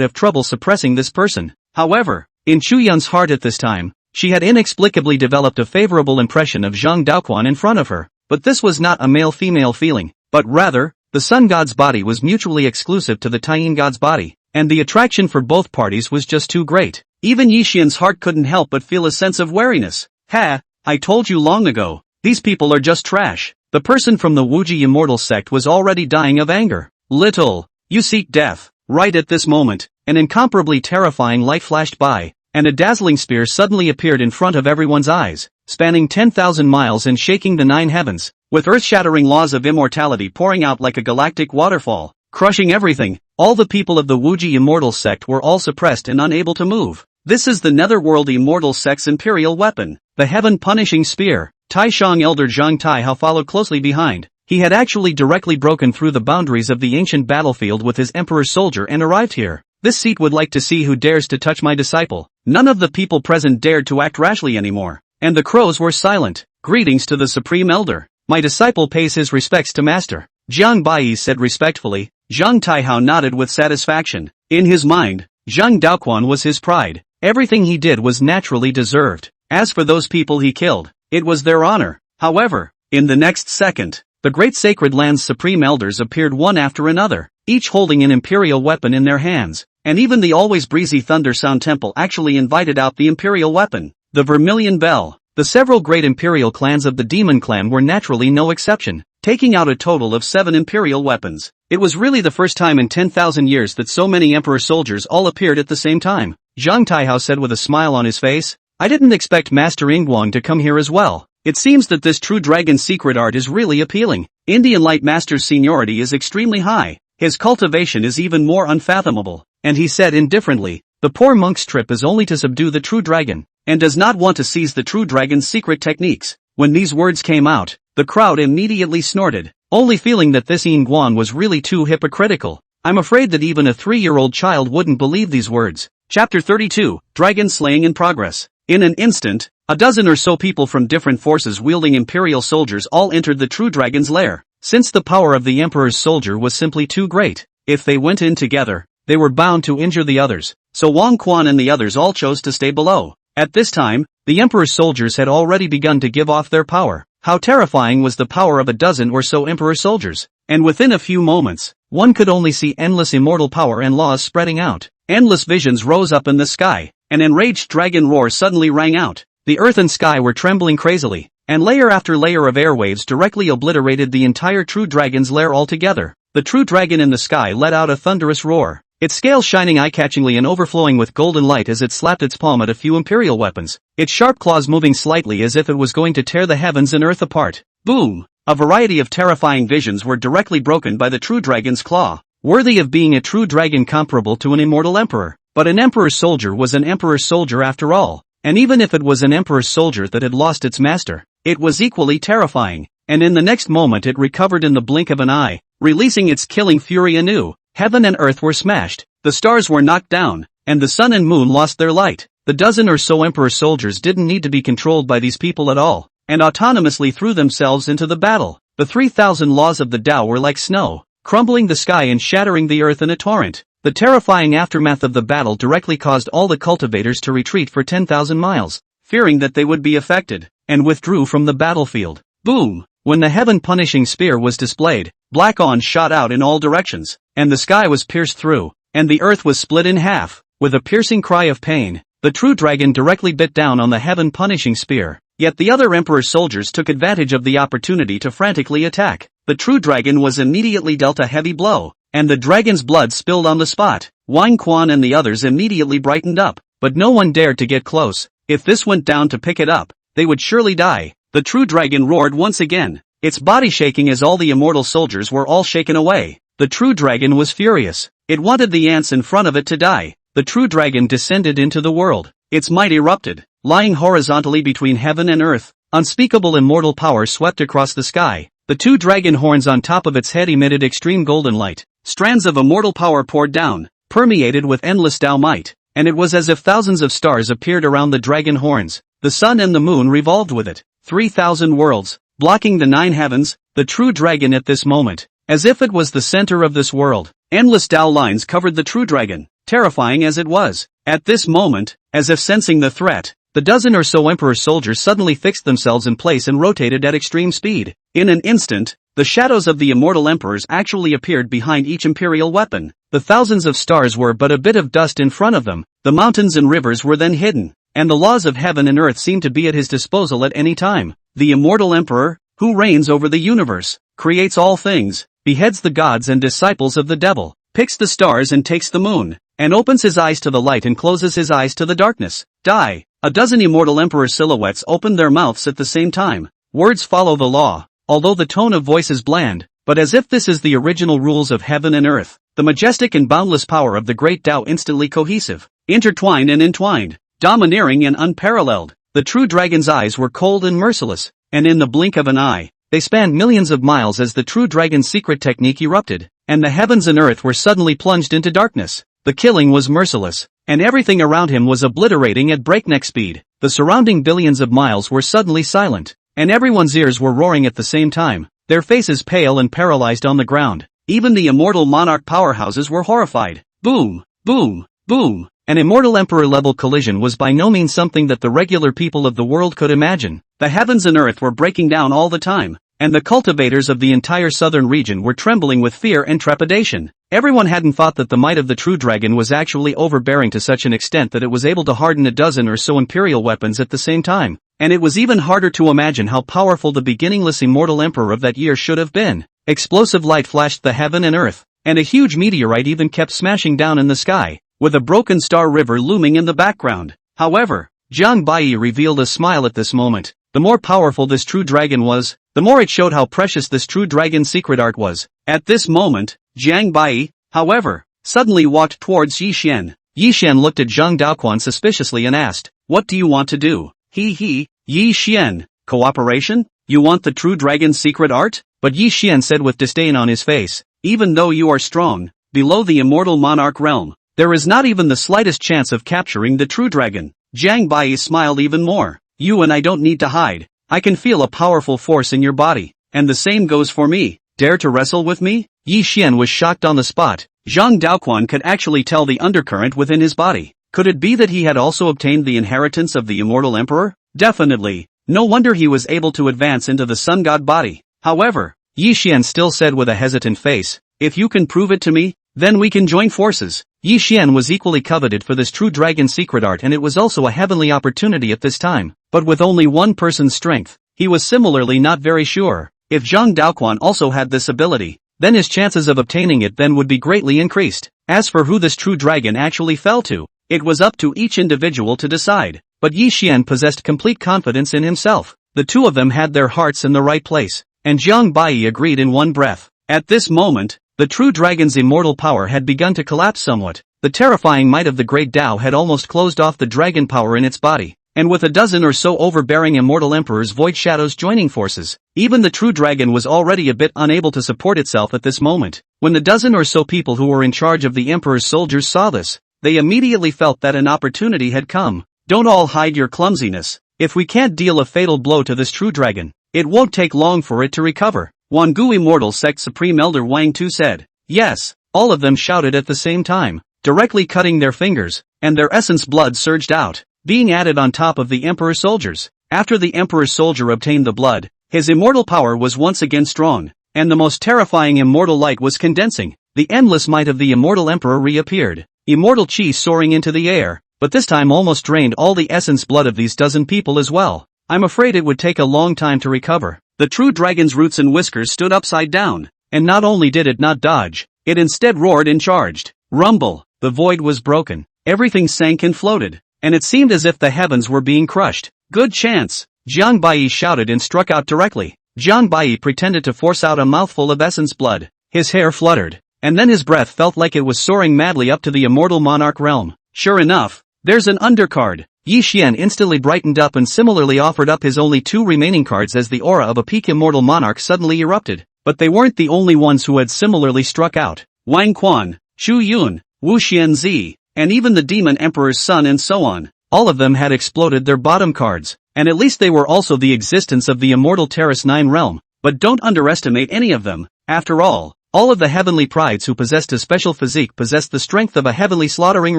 have trouble suppressing this person. However, in Chu Yun's heart at this time, she had inexplicably developed a favorable impression of Zhang Daoquan in front of her. But this was not a male-female feeling, but rather, the sun god's body was mutually exclusive to the Taiyin god's body, and the attraction for both parties was just too great. Even Yixian's heart couldn't help but feel a sense of wariness. Ha! I told you long ago, these people are just trash. The person from the Wuji immortal sect was already dying of anger. Little, you seek death. Right at this moment, an incomparably terrifying light flashed by, and a dazzling spear suddenly appeared in front of everyone's eyes, spanning 10,000 miles and shaking the 9 heavens, with earth-shattering laws of immortality pouring out like a galactic waterfall, crushing everything. All the people of the Wuji immortal sect were all suppressed and unable to move. This is the Netherworld immortal sect's imperial weapon, the heaven-punishing spear. Taishang elder Zhang Taihao followed closely behind. He had actually directly broken through the boundaries of the ancient battlefield with his emperor's soldier and arrived here. This seat would like to see who dares to touch my disciple. None of the people present dared to act rashly anymore, and the crows were silent. Greetings to the supreme elder. My disciple pays his respects to master. Jiang Bai said respectfully. Zhang Taihao nodded with satisfaction. In his mind, Zhang Daoquan was his pride. Everything he did was naturally deserved. As for those people he killed, it was their honor. However, in the next second, the great sacred land's supreme elders appeared one after another, each holding an imperial weapon in their hands, and even the always breezy Thunder Sound Temple actually invited out the imperial weapon, the Vermilion Bell. The several great imperial clans of the Demon Clan were naturally no exception, taking out a total of 7 imperial weapons. It was really the first time in 10,000 years that so many emperor soldiers all appeared at the same time. Zhang Taihao said with a smile on his face. I didn't expect Master Yingguang to come here as well. It seems that this true dragon secret art is really appealing. Indian Light Master's seniority is extremely high. His cultivation is even more unfathomable. And he said indifferently, the poor monk's trip is only to subdue the true dragon, and does not want to seize the true dragon's secret techniques. When these words came out, the crowd immediately snorted, only feeling that this Yingguang was really too hypocritical. I'm afraid that even a 3-year-old child wouldn't believe these words. Chapter 32, Dragon Slaying in Progress. In an instant, a dozen or so people from different forces wielding imperial soldiers all entered the true dragon's lair. Since the power of the emperor's soldier was simply too great, if they went in together, they were bound to injure the others. So Wang Quan and the others all chose to stay below. At this time, the emperor's soldiers had already begun to give off their power. How terrifying was the power of a dozen or so emperor soldiers, and within a few moments, one could only see endless immortal power and laws spreading out. Endless visions rose up in the sky. An enraged dragon roar suddenly rang out. The earth and sky were trembling crazily. and layer after layer of airwaves directly obliterated the entire true dragon's lair altogether. The true dragon in the sky let out a thunderous roar, its scales shining eye-catchingly and overflowing with golden light as it slapped its palm at a few imperial weapons, its sharp claws moving slightly as if it was going to tear the heavens and earth apart. Boom! A variety of terrifying visions were directly broken by the true dragon's claw, worthy of being a true dragon comparable to an immortal emperor. But an emperor's soldier was an emperor's soldier after all, and even if it was an emperor's soldier that had lost its master, it was equally terrifying, and in the next moment it recovered in the blink of an eye, releasing its killing fury anew. Heaven and earth were smashed, the stars were knocked down, and the sun and moon lost their light. The dozen or so emperor soldiers didn't need to be controlled by these people at all, and autonomously threw themselves into the battle. The 3,000 laws of the Tao were like snow, crumbling the sky and shattering the earth in a torrent. The terrifying aftermath of the battle directly caused all the cultivators to retreat for 10,000 miles, fearing that they would be affected, and withdrew from the battlefield. Boom! When the heaven-punishing spear was displayed, black on shot out in all directions, and the sky was pierced through, and the earth was split in half. With a piercing cry of pain, the true dragon directly bit down on the heaven-punishing spear. Yet the other emperor's soldiers took advantage of the opportunity to frantically attack. The true dragon was immediately dealt a heavy blow, and the dragon's blood spilled on the spot. Wang Quan and the others immediately brightened up, but no one dared to get close. If this went down to pick it up, they would surely die. The true dragon roared once again, its body shaking as all the immortal soldiers were all shaken away. The true dragon was furious. It wanted the ants in front of it to die. The true dragon descended into the world. Its might erupted, lying horizontally between heaven and earth. Unspeakable immortal power swept across the sky. The two dragon horns on top of its head emitted extreme golden light. Strands of immortal power poured down, permeated with endless Tao might, and it was as if thousands of stars appeared around the dragon horns. The sun and the moon revolved with it. 3,000 worlds, blocking the 9 heavens. The true dragon at this moment, as if it was the center of this world. Endless Tao lines covered the true dragon, terrifying as it was. At this moment, as if sensing the threat, the dozen or so emperor soldiers suddenly fixed themselves in place and rotated at extreme speed. In an instant, the shadows of the immortal emperors actually appeared behind each imperial weapon. The thousands of stars were but a bit of dust in front of them. The mountains and rivers were then hidden, and the laws of heaven and earth seemed to be at his disposal at any time. The immortal emperor, who reigns over the universe, creates all things, beheads the gods and disciples of the devil, picks the stars and takes the moon, and opens his eyes to the light and closes his eyes to the darkness. Die! A dozen immortal emperor silhouettes opened their mouths at the same time. Words follow the law, although the tone of voice is bland, but as if this is the original rules of heaven and earth. The majestic and boundless power of the great Tao instantly cohesive, intertwined and entwined, domineering and unparalleled. The true dragon's eyes were cold and merciless, and in the blink of an eye, they spanned millions of miles as the true dragon's secret technique erupted, and the heavens and earth were suddenly plunged into darkness. The killing was merciless, and everything around him was obliterating at breakneck speed. The surrounding billions of miles were suddenly silent, and everyone's ears were roaring at the same time, their faces pale and paralyzed on the ground. Even the immortal monarch powerhouses were horrified. Boom, boom, boom. An immortal emperor-level collision was by no means something that the regular people of the world could imagine. The heavens and earth were breaking down all the time, and the cultivators of the entire southern region were trembling with fear and trepidation. Everyone hadn't thought that the might of the true dragon was actually overbearing to such an extent that it was able to harden a dozen or so imperial weapons at the same time, and it was even harder to imagine how powerful the beginningless immortal emperor of that year should have been. Explosive light flashed the heaven and earth, and a huge meteorite even kept smashing down in the sky, with a broken star river looming in the background. However, Jiang Bai revealed a smile at this moment. The more powerful this true dragon was, the more it showed how precious this true dragon's secret art was. At this moment, Jiang Bai, however, suddenly walked towards Yi Xian. Yi Xian looked at Zhang Daoquan suspiciously and asked, "What do you want to do?" Yi Xian, cooperation? You want the true dragon's secret art? But Yi Xian said with disdain on his face, "Even though you are strong, below the immortal monarch realm, there is not even the slightest chance of capturing the true dragon." Jiang Bai smiled even more. "You and I don't need to hide. I can feel a powerful force in your body, and the same goes for me. Dare to wrestle with me?" Yi Xian was shocked on the spot. Zhang Daoquan could actually tell the undercurrent within his body. Could it be that he had also obtained the inheritance of the immortal emperor? Definitely. No wonder he was able to advance into the sun god body. However, Yi Xian still said with a hesitant face, "If you can prove it to me, then we can join forces." Yi Xian was equally coveted for this true dragon secret art, and it was also a heavenly opportunity at this time. But with only one person's strength, he was similarly not very sure. If Zhang Daoquan also had this ability, then his chances of obtaining it then would be greatly increased. As for who this true dragon actually fell to, it was up to each individual to decide, but Yi Xian possessed complete confidence in himself. The two of them had their hearts in the right place, and Jiang Bai agreed in one breath. At this moment, the true dragon's immortal power had begun to collapse somewhat. The terrifying might of the great Tao had almost closed off the dragon power in its body, and with a dozen or so overbearing immortal emperors' void shadows joining forces, even the true dragon was already a bit unable to support itself at this moment. When the dozen or so people who were in charge of the emperor's soldiers saw this, they immediately felt that an opportunity had come. Don't all hide your clumsiness. If we can't deal a fatal blow to this true dragon, it won't take long for it to recover. Wangu Immortal Sect Supreme Elder Wang Tu said. Yes, all of them shouted at the same time, directly cutting their fingers, and their essence blood surged out, being added on top of the emperor's soldiers. After the emperor's soldier obtained the blood, his immortal power was once again strong, and the most terrifying immortal light was condensing. The endless might of the immortal emperor reappeared, immortal chi soaring into the air, but this time almost drained all the essence blood of these dozen people as well. I'm afraid it would take a long time to recover. The true dragon's roots and whiskers stood upside down, and not only did it not dodge, it instead roared and charged. Rumble, the void was broken, everything sank and floated, and it seemed as if the heavens were being crushed. Good chance! Jiang Bai shouted and struck out directly. Jiang Bai pretended to force out a mouthful of essence blood. His hair fluttered, and then his breath felt like it was soaring madly up to the immortal monarch realm. Sure enough, there's an undercard. Yi Xian instantly brightened up and similarly offered up his only two remaining cards as the aura of a peak immortal monarch suddenly erupted. But they weren't the only ones who had similarly struck out. Wang Quan, Xu Yun, Wu Xianzi, and even the demon emperor's son and so on. All of them had exploded their bottom cards, and at least they were also the existence of the immortal Terrace 9 realm. But don't underestimate any of them. After all of the heavenly prides who possessed a special physique possessed the strength of a heavenly slaughtering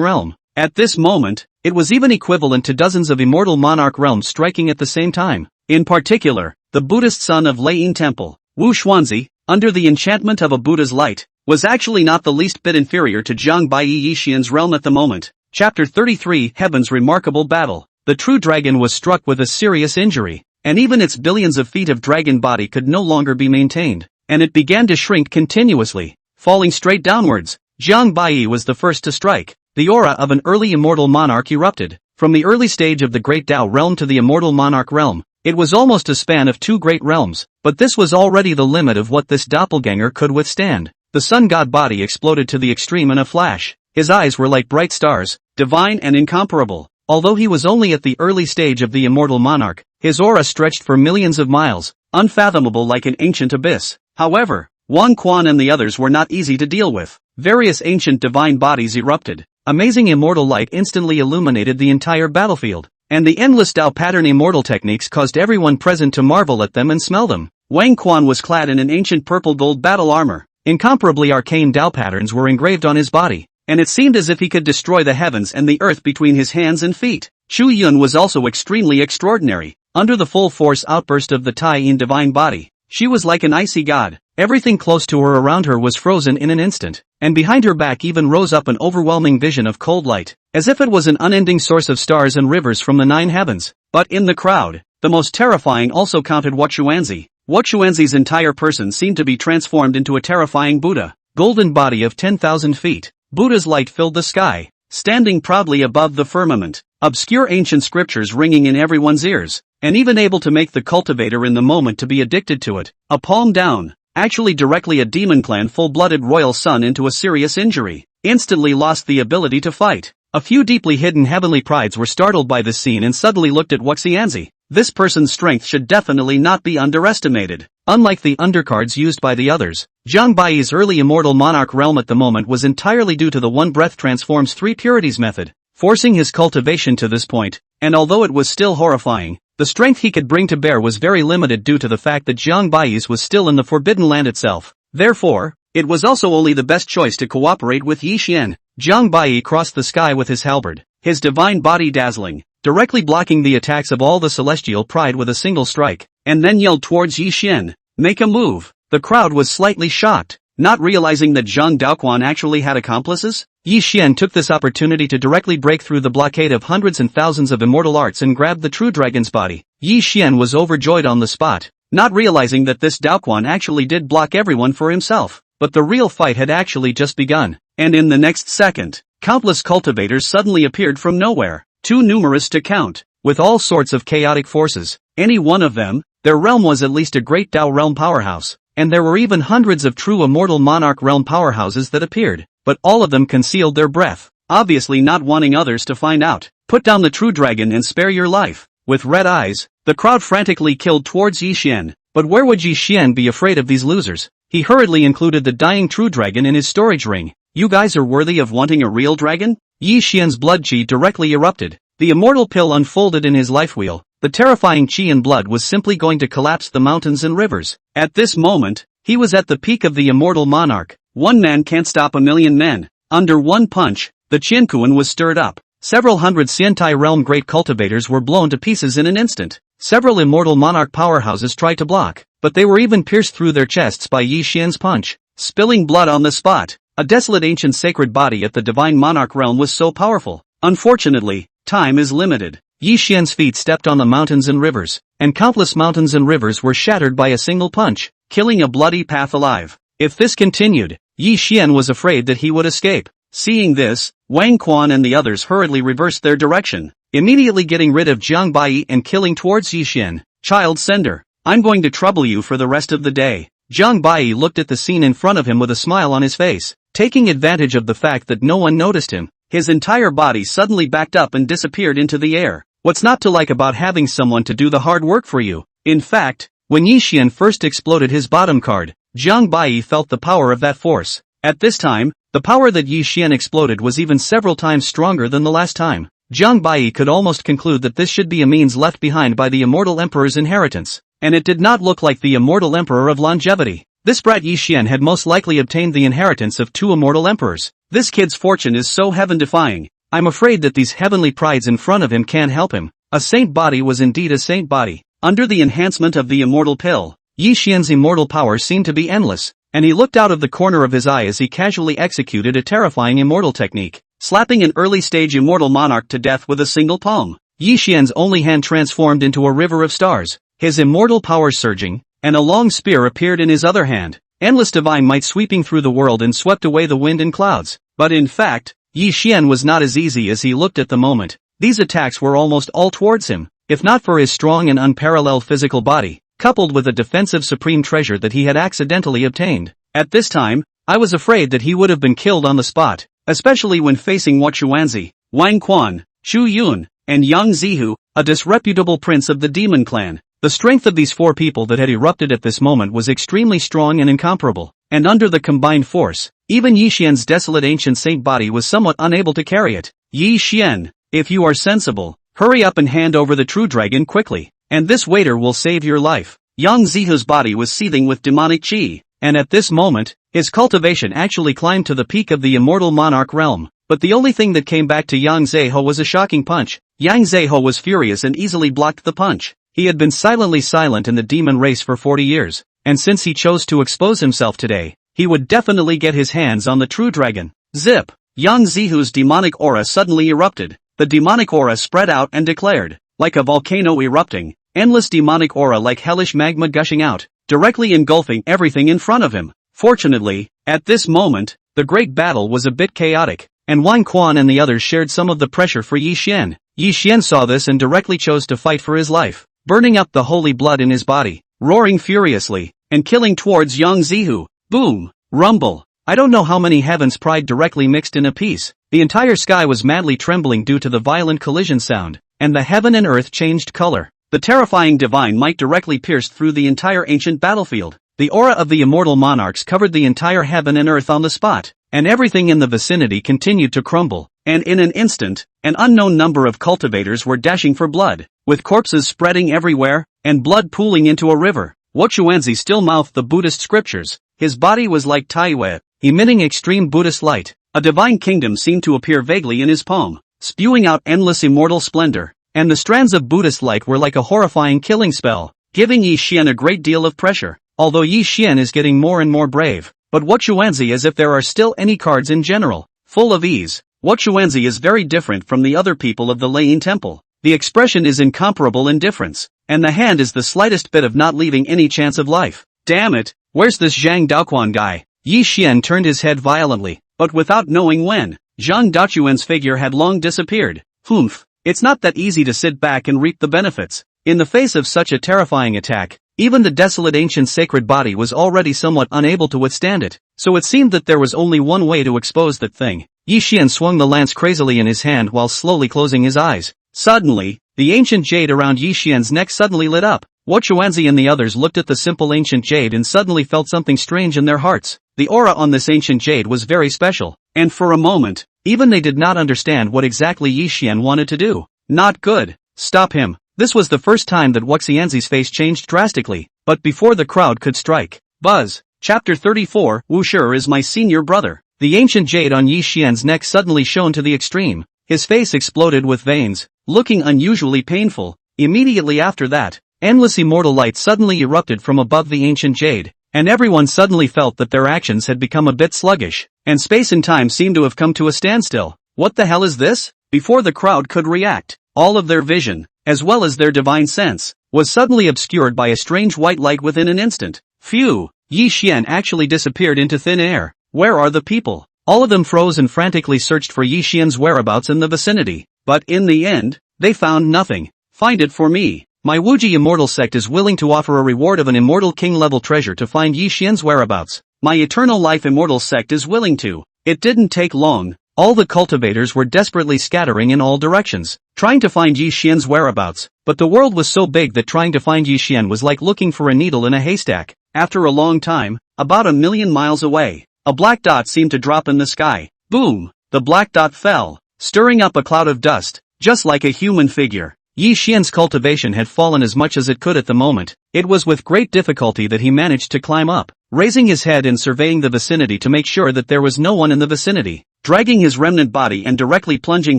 realm. At this moment, it was even equivalent to dozens of immortal monarch realms striking at the same time. In particular, the Buddhist son of Leiyin Temple, Wu Xuanzi, under the enchantment of a Buddha's light, was actually not the least bit inferior to Jiang Bai Yi Xian's realm at the moment. Chapter 33 Heaven's Remarkable Battle. The true dragon was struck with a serious injury, and even its billions of feet of dragon body could no longer be maintained, and it began to shrink continuously, falling straight downwards. Jiang Bai was the first to strike. The aura of an early immortal monarch erupted. From the early stage of the Great Tao realm to the immortal monarch realm, it was almost a span of two great realms, but this was already the limit of what this doppelganger could withstand. The sun god body exploded to the extreme in a flash. His eyes were like bright stars, divine and incomparable. Although he was only at the early stage of the immortal monarch, his aura stretched for millions of miles, unfathomable like an ancient abyss. However, Wang Quan and the others were not easy to deal with. Various ancient divine bodies erupted. Amazing immortal light instantly illuminated the entire battlefield, and the endless Tao pattern immortal techniques caused everyone present to marvel at them and smell them. Wang Quan was clad in an ancient purple gold battle armor. Incomparably arcane Tao patterns were engraved on his body, and it seemed as if he could destroy the heavens and the earth between his hands and feet. Xu Yun was also extremely extraordinary. Under the full force outburst of the Tai Yin divine body, she was like an icy god. Everything close to her around her was frozen in an instant, and behind her back even rose up an overwhelming vision of cold light, as if it was an unending source of stars and rivers from the 9 heavens. But in the crowd, the most terrifying also counted Wu Xuanzi. Wu Xuanzi's entire person seemed to be transformed into a terrifying Buddha. Golden body of 10,000 feet, Buddha's light filled the sky, standing proudly above the firmament, obscure ancient scriptures ringing in everyone's ears, and even able to make the cultivator in the moment to be addicted to it. A palm down. Actually directly a demon clan full-blooded royal son into a serious injury, instantly lost the ability to fight. A few deeply hidden heavenly prides were startled by this scene and suddenly looked at Wu Xianzi. This person's strength should definitely not be underestimated. Unlike the undercards used by the others, Jiang Bai's early immortal monarch realm at the moment was entirely due to the one breath transforms 3 purities method, forcing his cultivation to this point, and although it was still horrifying, the strength he could bring to bear was very limited due to the fact that Jiang Bai's was still in the Forbidden Land itself. Therefore, it was also only the best choice to cooperate with Yi Xian. Jiang Bai crossed the sky with his halberd, his divine body dazzling, directly blocking the attacks of all the celestial pride with a single strike, and then yelled towards Yi Xian, "Make a move!" The crowd was slightly shocked, not realizing that Zhang Daoquan actually had accomplices. Yi Xian took this opportunity to directly break through the blockade of hundreds and thousands of immortal arts and grabbed the true dragon's body. Yi Xian was overjoyed on the spot, not realizing that this Daoquan actually did block everyone for himself. But the real fight had actually just begun, and in the next second, countless cultivators suddenly appeared from nowhere, too numerous to count, with all sorts of chaotic forces. Any one of them, their realm was at least a great Dao realm powerhouse, and there were even hundreds of true immortal monarch realm powerhouses that appeared, but all of them concealed their breath, obviously not wanting others to find out. Put down the true dragon and spare your life. With red eyes, the crowd frantically killed towards Yi Xian, but where would Yi Xian be afraid of these losers? He hurriedly included the dying true dragon in his storage ring. You guys are worthy of wanting a real dragon? Yi Xian's blood chi directly erupted. The immortal pill unfolded in his life wheel. The terrifying chi and blood was simply going to collapse the mountains and rivers. At this moment, he was at the peak of the immortal monarch. One man can't stop a million men. Under one punch, the Qiankuan was stirred up. Several hundred Xiantai realm great cultivators were blown to pieces in an instant. Several immortal monarch powerhouses tried to block, but they were even pierced through their chests by Yi Xian's punch, spilling blood on the spot. A desolate ancient sacred body at the divine monarch realm was so powerful. Unfortunately, time is limited. Yi Xian's feet stepped on the mountains and rivers, and countless mountains and rivers were shattered by a single punch, killing a bloody path alive. If this continued, Yi Xian was afraid that he would escape. Seeing this, Wang Quan and the others hurriedly reversed their direction, immediately getting rid of Jiang Bai and killing towards Yi Xian. Child sender, I'm going to trouble you for the rest of the day. Jiang Bai looked at the scene in front of him with a smile on his face, taking advantage of the fact that no one noticed him. His entire body suddenly backed up and disappeared into the air. What's not to like about having someone to do the hard work for you? In fact, when Yi Xian first exploded his bottom card, Jiang Bai felt the power of that force. At this time, the power that Yi Xian exploded was even several times stronger than the last time. Jiang Bai could almost conclude that this should be a means left behind by the immortal emperor's inheritance, and it did not look like the immortal emperor of longevity. This brat Yi Xian had most likely obtained the inheritance of two immortal emperors. This kid's fortune is so heaven-defying. I'm afraid that these heavenly prides in front of him can't help him. A saint body was indeed a saint body. Under the enhancement of the immortal pill, Yi Xian's immortal power seemed to be endless, and he looked out of the corner of his eye as he casually executed a terrifying immortal technique, slapping an early-stage immortal monarch to death with a single palm. Yi Xian's only hand transformed into a river of stars, his immortal power surging, and a long spear appeared in his other hand. Endless divine might sweeping through the world and swept away the wind and clouds. But in fact, Yi Xian was not as easy as he looked at the moment. These attacks were almost all towards him, if not for his strong and unparalleled physical body, coupled with a defensive supreme treasure that he had accidentally obtained. At this time, I was afraid that he would have been killed on the spot, especially when facing Hua Xuanzi, Wang Quan, Xu Yun, and Yang Zihu, a disreputable prince of the demon clan. The strength of these four people that had erupted at this moment was extremely strong and incomparable, and under the combined force, even Yi Xian's desolate ancient saint body was somewhat unable to carry it. Yi Xian, if you are sensible, hurry up and hand over the true dragon quickly, and this waiter will save your life. Yang Zihu's body was seething with demonic chi, and at this moment, his cultivation actually climbed to the peak of the immortal monarch realm. But the only thing that came back to Yang Zihu was a shocking punch. Yang Zihu was furious and easily blocked the punch. He had been silently silent in the demon race for 40 years, and since he chose to expose himself today, he would definitely get his hands on the true dragon. Zip! Yang Zihu's demonic aura suddenly erupted. The demonic aura spread out and declared, like a volcano erupting, endless demonic aura like hellish magma gushing out, directly engulfing everything in front of him. Fortunately, at this moment, the great battle was a bit chaotic, and Wang Quan and the others shared some of the pressure for Yi Xian. Yi Xian saw this and directly chose to fight for his life, burning up the holy blood in his body, roaring furiously, and killing towards Yang Zihu. Boom! Rumble! I don't know how many heavens pride directly mixed in a piece. The entire sky was madly trembling due to the violent collision sound, and the heaven and earth changed color. The terrifying divine might directly pierced through the entire ancient battlefield. The aura of the immortal monarchs covered the entire heaven and earth on the spot, and everything in the vicinity continued to crumble, and in an instant, an unknown number of cultivators were dashing for blood, with corpses spreading everywhere, and blood pooling into a river. Hua Xuanzi still mouthed the Buddhist scriptures. His body was like Taiwei, emitting extreme Buddhist light. A divine kingdom seemed to appear vaguely in his palm, spewing out endless immortal splendor, and the strands of Buddhist light were like a horrifying killing spell, giving Yi Xian a great deal of pressure. Although Yi Xian is getting more and more brave, but Hua Xuanzi as if there are still any cards in general. full of ease. Xuanzi is very different from the other people of the Lane Temple. The expression is incomparable indifference, and the hand is the slightest bit of not leaving any chance of life. Damn it, where's this Zhang Daoquan guy? Yi Xian turned his head violently, but without knowing when. Zhang Daoquan's figure had long disappeared. Humph, it's not that easy to sit back and reap the benefits. In the face of such a terrifying attack, even the desolate ancient sacred body was already somewhat unable to withstand it, so it seemed that there was only one way to expose that thing. Yi Xian swung the lance crazily in his hand while slowly closing his eyes. Suddenly, the ancient jade around Yi Xian's neck suddenly lit up. Xuanzi and the others looked at the simple ancient jade and suddenly felt something strange in their hearts. The aura on this ancient jade was very special, and for a moment, even they did not understand what exactly Yi Xian wanted to do. Not good. Stop him. This was the first time that Xuanzi's face changed drastically, but before the crowd could strike. Buzz. Chapter 34, Wu Shi is my senior brother. The ancient jade on Yi Xian's neck suddenly shone to the extreme. His face exploded with veins, looking unusually painful. Immediately after that, endless immortal light suddenly erupted from above the ancient jade, and everyone suddenly felt that their actions had become a bit sluggish, and space and time seemed to have come to a standstill. What the hell is this? Before the crowd could react, all of their vision, as well as their divine sense, was suddenly obscured by a strange white light within an instant. Phew! Yi Xian actually disappeared into thin air. Where are the people? All of them froze and frantically searched for Yi Xian's whereabouts in the vicinity, but in the end, they found nothing. Find it for me. My Wuji Immortal Sect is willing to offer a reward of an Immortal King-level treasure to find Yi Xian's whereabouts. My Eternal Life Immortal Sect is willing to. It didn't take long. All the cultivators were desperately scattering in all directions, trying to find Yi Xian's whereabouts, but the world was so big that trying to find Yi Xian was like looking for a needle in a haystack. After a long time, about 1,000,000 miles away, a black dot seemed to drop in the sky. Boom! The black dot fell, stirring up a cloud of dust, just like a human figure. Yi Xian's cultivation had fallen as much as it could at the moment. It was with great difficulty that he managed to climb up, raising his head and surveying the vicinity to make sure that there was no one in the vicinity, dragging his remnant body and directly plunging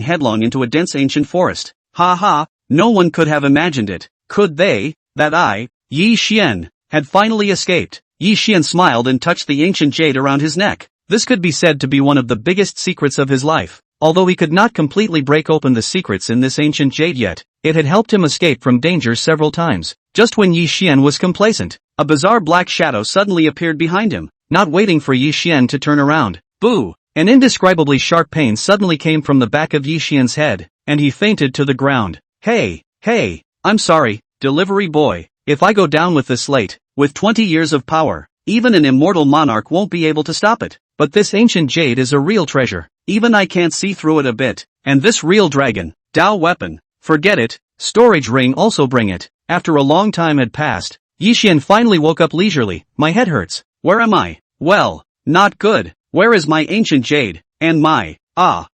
headlong into a dense ancient forest. Ha ha, no one could have imagined it, could they, that I, Yi Xian, had finally escaped. Yi Xian smiled and touched the ancient jade around his neck. This could be said to be one of the biggest secrets of his life. Although he could not completely break open the secrets in this ancient jade yet, it had helped him escape from danger several times. Just when Yi Xian was complacent, a bizarre black shadow suddenly appeared behind him, not waiting for Yi Xian to turn around. Boo! An indescribably sharp pain suddenly came from the back of Yi Xian's head, and he fainted to the ground. Hey, I'm sorry, delivery boy, if I go down with this late, with 20 years of power, even an immortal monarch won't be able to stop it. But this ancient jade is a real treasure. Even I can't see through it a bit. And this real dragon, Dao weapon, forget it. Storage ring also bring it. After a long time had passed, Yi Xian finally woke up leisurely. My head hurts. Where am I? Well, not good. Where is my ancient jade? And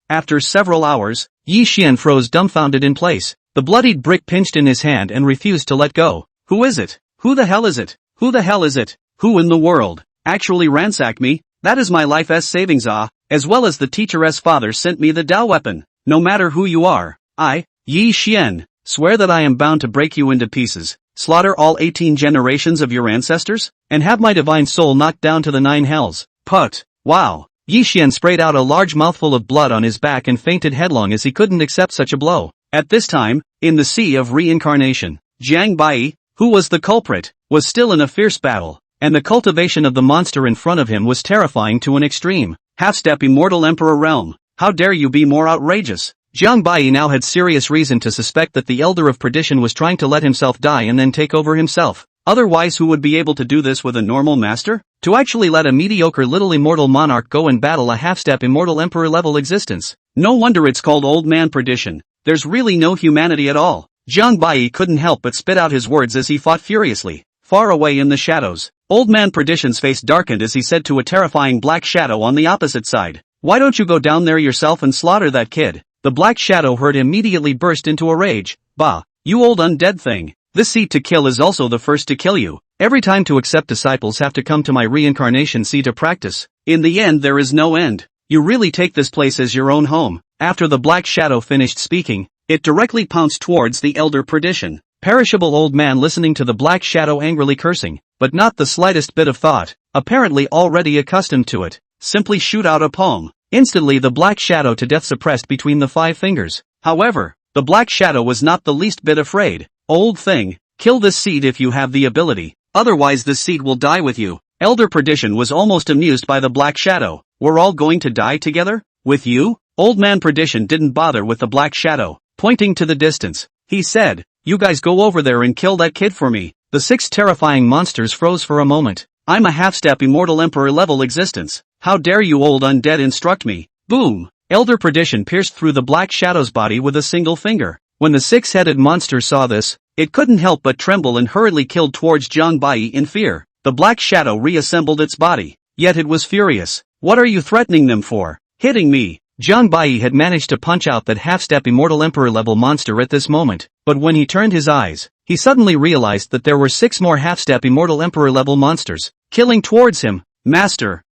after several hours, Yi Xian froze dumbfounded in place. The bloodied brick pinched in his hand and refused to let go. Who is it? Who the hell is it? Who the hell is it? Who in the world actually ransacked me? That is my life's savings, as well as the teacher's father sent me the Dao weapon. No matter who you are, I, Yi Xian, swear that I am bound to break you into pieces, slaughter all 18 generations of your ancestors, and have my divine soul knocked down to the 9 hells. Put. Wow. Yi Xian sprayed out a large mouthful of blood on his back and fainted headlong as he couldn't accept such a blow. At this time, in the Sea of Reincarnation, Jiang Bai, who was the culprit, was still in a fierce battle. And the cultivation of the monster in front of him was terrifying to an extreme. Half-step Immortal Emperor Realm, how dare you be more outrageous? Jiang Bai now had serious reason to suspect that the Elder of Perdition was trying to let himself die and then take over himself. Otherwise who would be able to do this with a normal master? To actually let a mediocre little immortal monarch go and battle a half-step Immortal Emperor level existence. No wonder it's called Old Man Perdition. There's really no humanity at all. Jiang Bai couldn't help but spit out his words as he fought furiously. Far away in the shadows, Old Man Perdition's face darkened as he said to a terrifying black shadow on the opposite side, "Why don't you go down there yourself and slaughter that kid?" The black shadow heard immediately burst into a rage. "Bah, you old undead thing. This seat to kill is also the first to kill you. Every time to accept disciples have to come to my reincarnation seat to practice. In the end there is no end. You really take this place as your own home." After the black shadow finished speaking, it directly pounced towards the Elder Perdition. Perishable old man listening to the black shadow angrily cursing, but not the slightest bit of thought, apparently already accustomed to it. Simply shoot out a palm. Instantly the black shadow to death suppressed between the 5 fingers. However, the black shadow was not the least bit afraid. Old thing, kill this seed if you have the ability. Otherwise this seed will die with you. Elder Perdition was almost amused by the black shadow. We're all going to die together? With you? Old man Perdition didn't bother with the black shadow. Pointing to the distance, he said, you guys go over there and kill that kid for me. The 6 terrifying monsters froze for a moment. I'm a half-step immortal emperor level existence. How dare you old undead instruct me? Boom! Elder Perdition pierced through the black shadow's body with a single finger. When the 6-headed monster saw this, it couldn't help but tremble and hurriedly killed towards Jiang Bai in fear. The black shadow reassembled its body. Yet it was furious. What are you threatening them for? Hitting me. Jiang Bai had managed to punch out that half-step immortal emperor level monster at this moment, but when he turned his eyes, he suddenly realized that there were 6 more half-step immortal emperor level monsters, killing towards him. Master,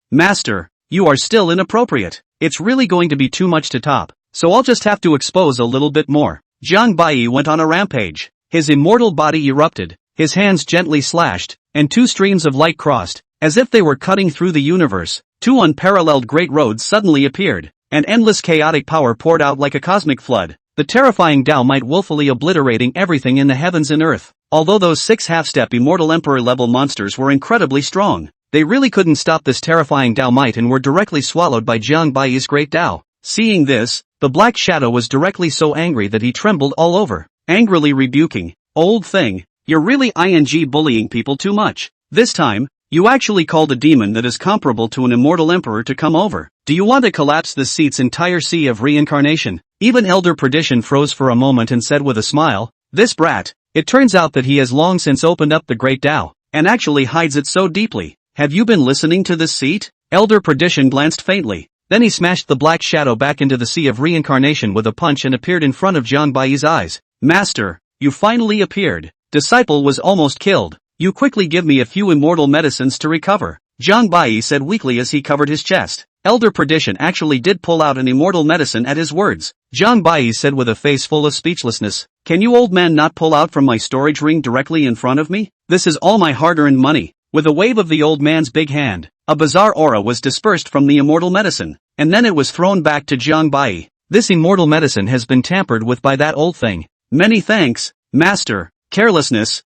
you are still inappropriate. It's really going to be too much to top, so I'll just have to expose a little bit more. Jiang Bai went on a rampage. His immortal body erupted, his hands gently slashed, and 2 streams of light crossed, as if they were cutting through the universe. 2 unparalleled great roads suddenly appeared, and endless chaotic power poured out like a cosmic flood, the terrifying Tao might willfully obliterating everything in the heavens and earth. Although those 6 half-step immortal emperor level monsters were incredibly strong, they really couldn't stop this terrifying Tao might and were directly swallowed by Jiang Bai's great Tao. Seeing this, the black shadow was directly so angry that he trembled all over, angrily rebuking, old thing, you're really bullying people too much. This time, you actually called a demon that is comparable to an immortal emperor to come over. Do you want to collapse this seat's entire sea of reincarnation? Even Elder Perdition froze for a moment and said with a smile, this brat, it turns out that he has long since opened up the great Tao, and actually hides it so deeply. Have you been listening to this seat? Elder Perdition glanced faintly. Then he smashed the black shadow back into the sea of reincarnation with a punch and appeared in front of Jiang Bai's eyes. Master, you finally appeared. Disciple was almost killed. You quickly give me a few immortal medicines to recover. Jiang Bai said weakly as he covered his chest. Elder Perdition actually did pull out an immortal medicine at his words. Jiang Bai said with a face full of speechlessness, can you old man not pull out from my storage ring directly in front of me? This is all my hard-earned money. With a wave of the old man's big hand, a bizarre aura was dispersed from the immortal medicine, and then it was thrown back to Jiang Bai. This immortal medicine has been tampered with by that old thing. Many thanks, master. Carelessness,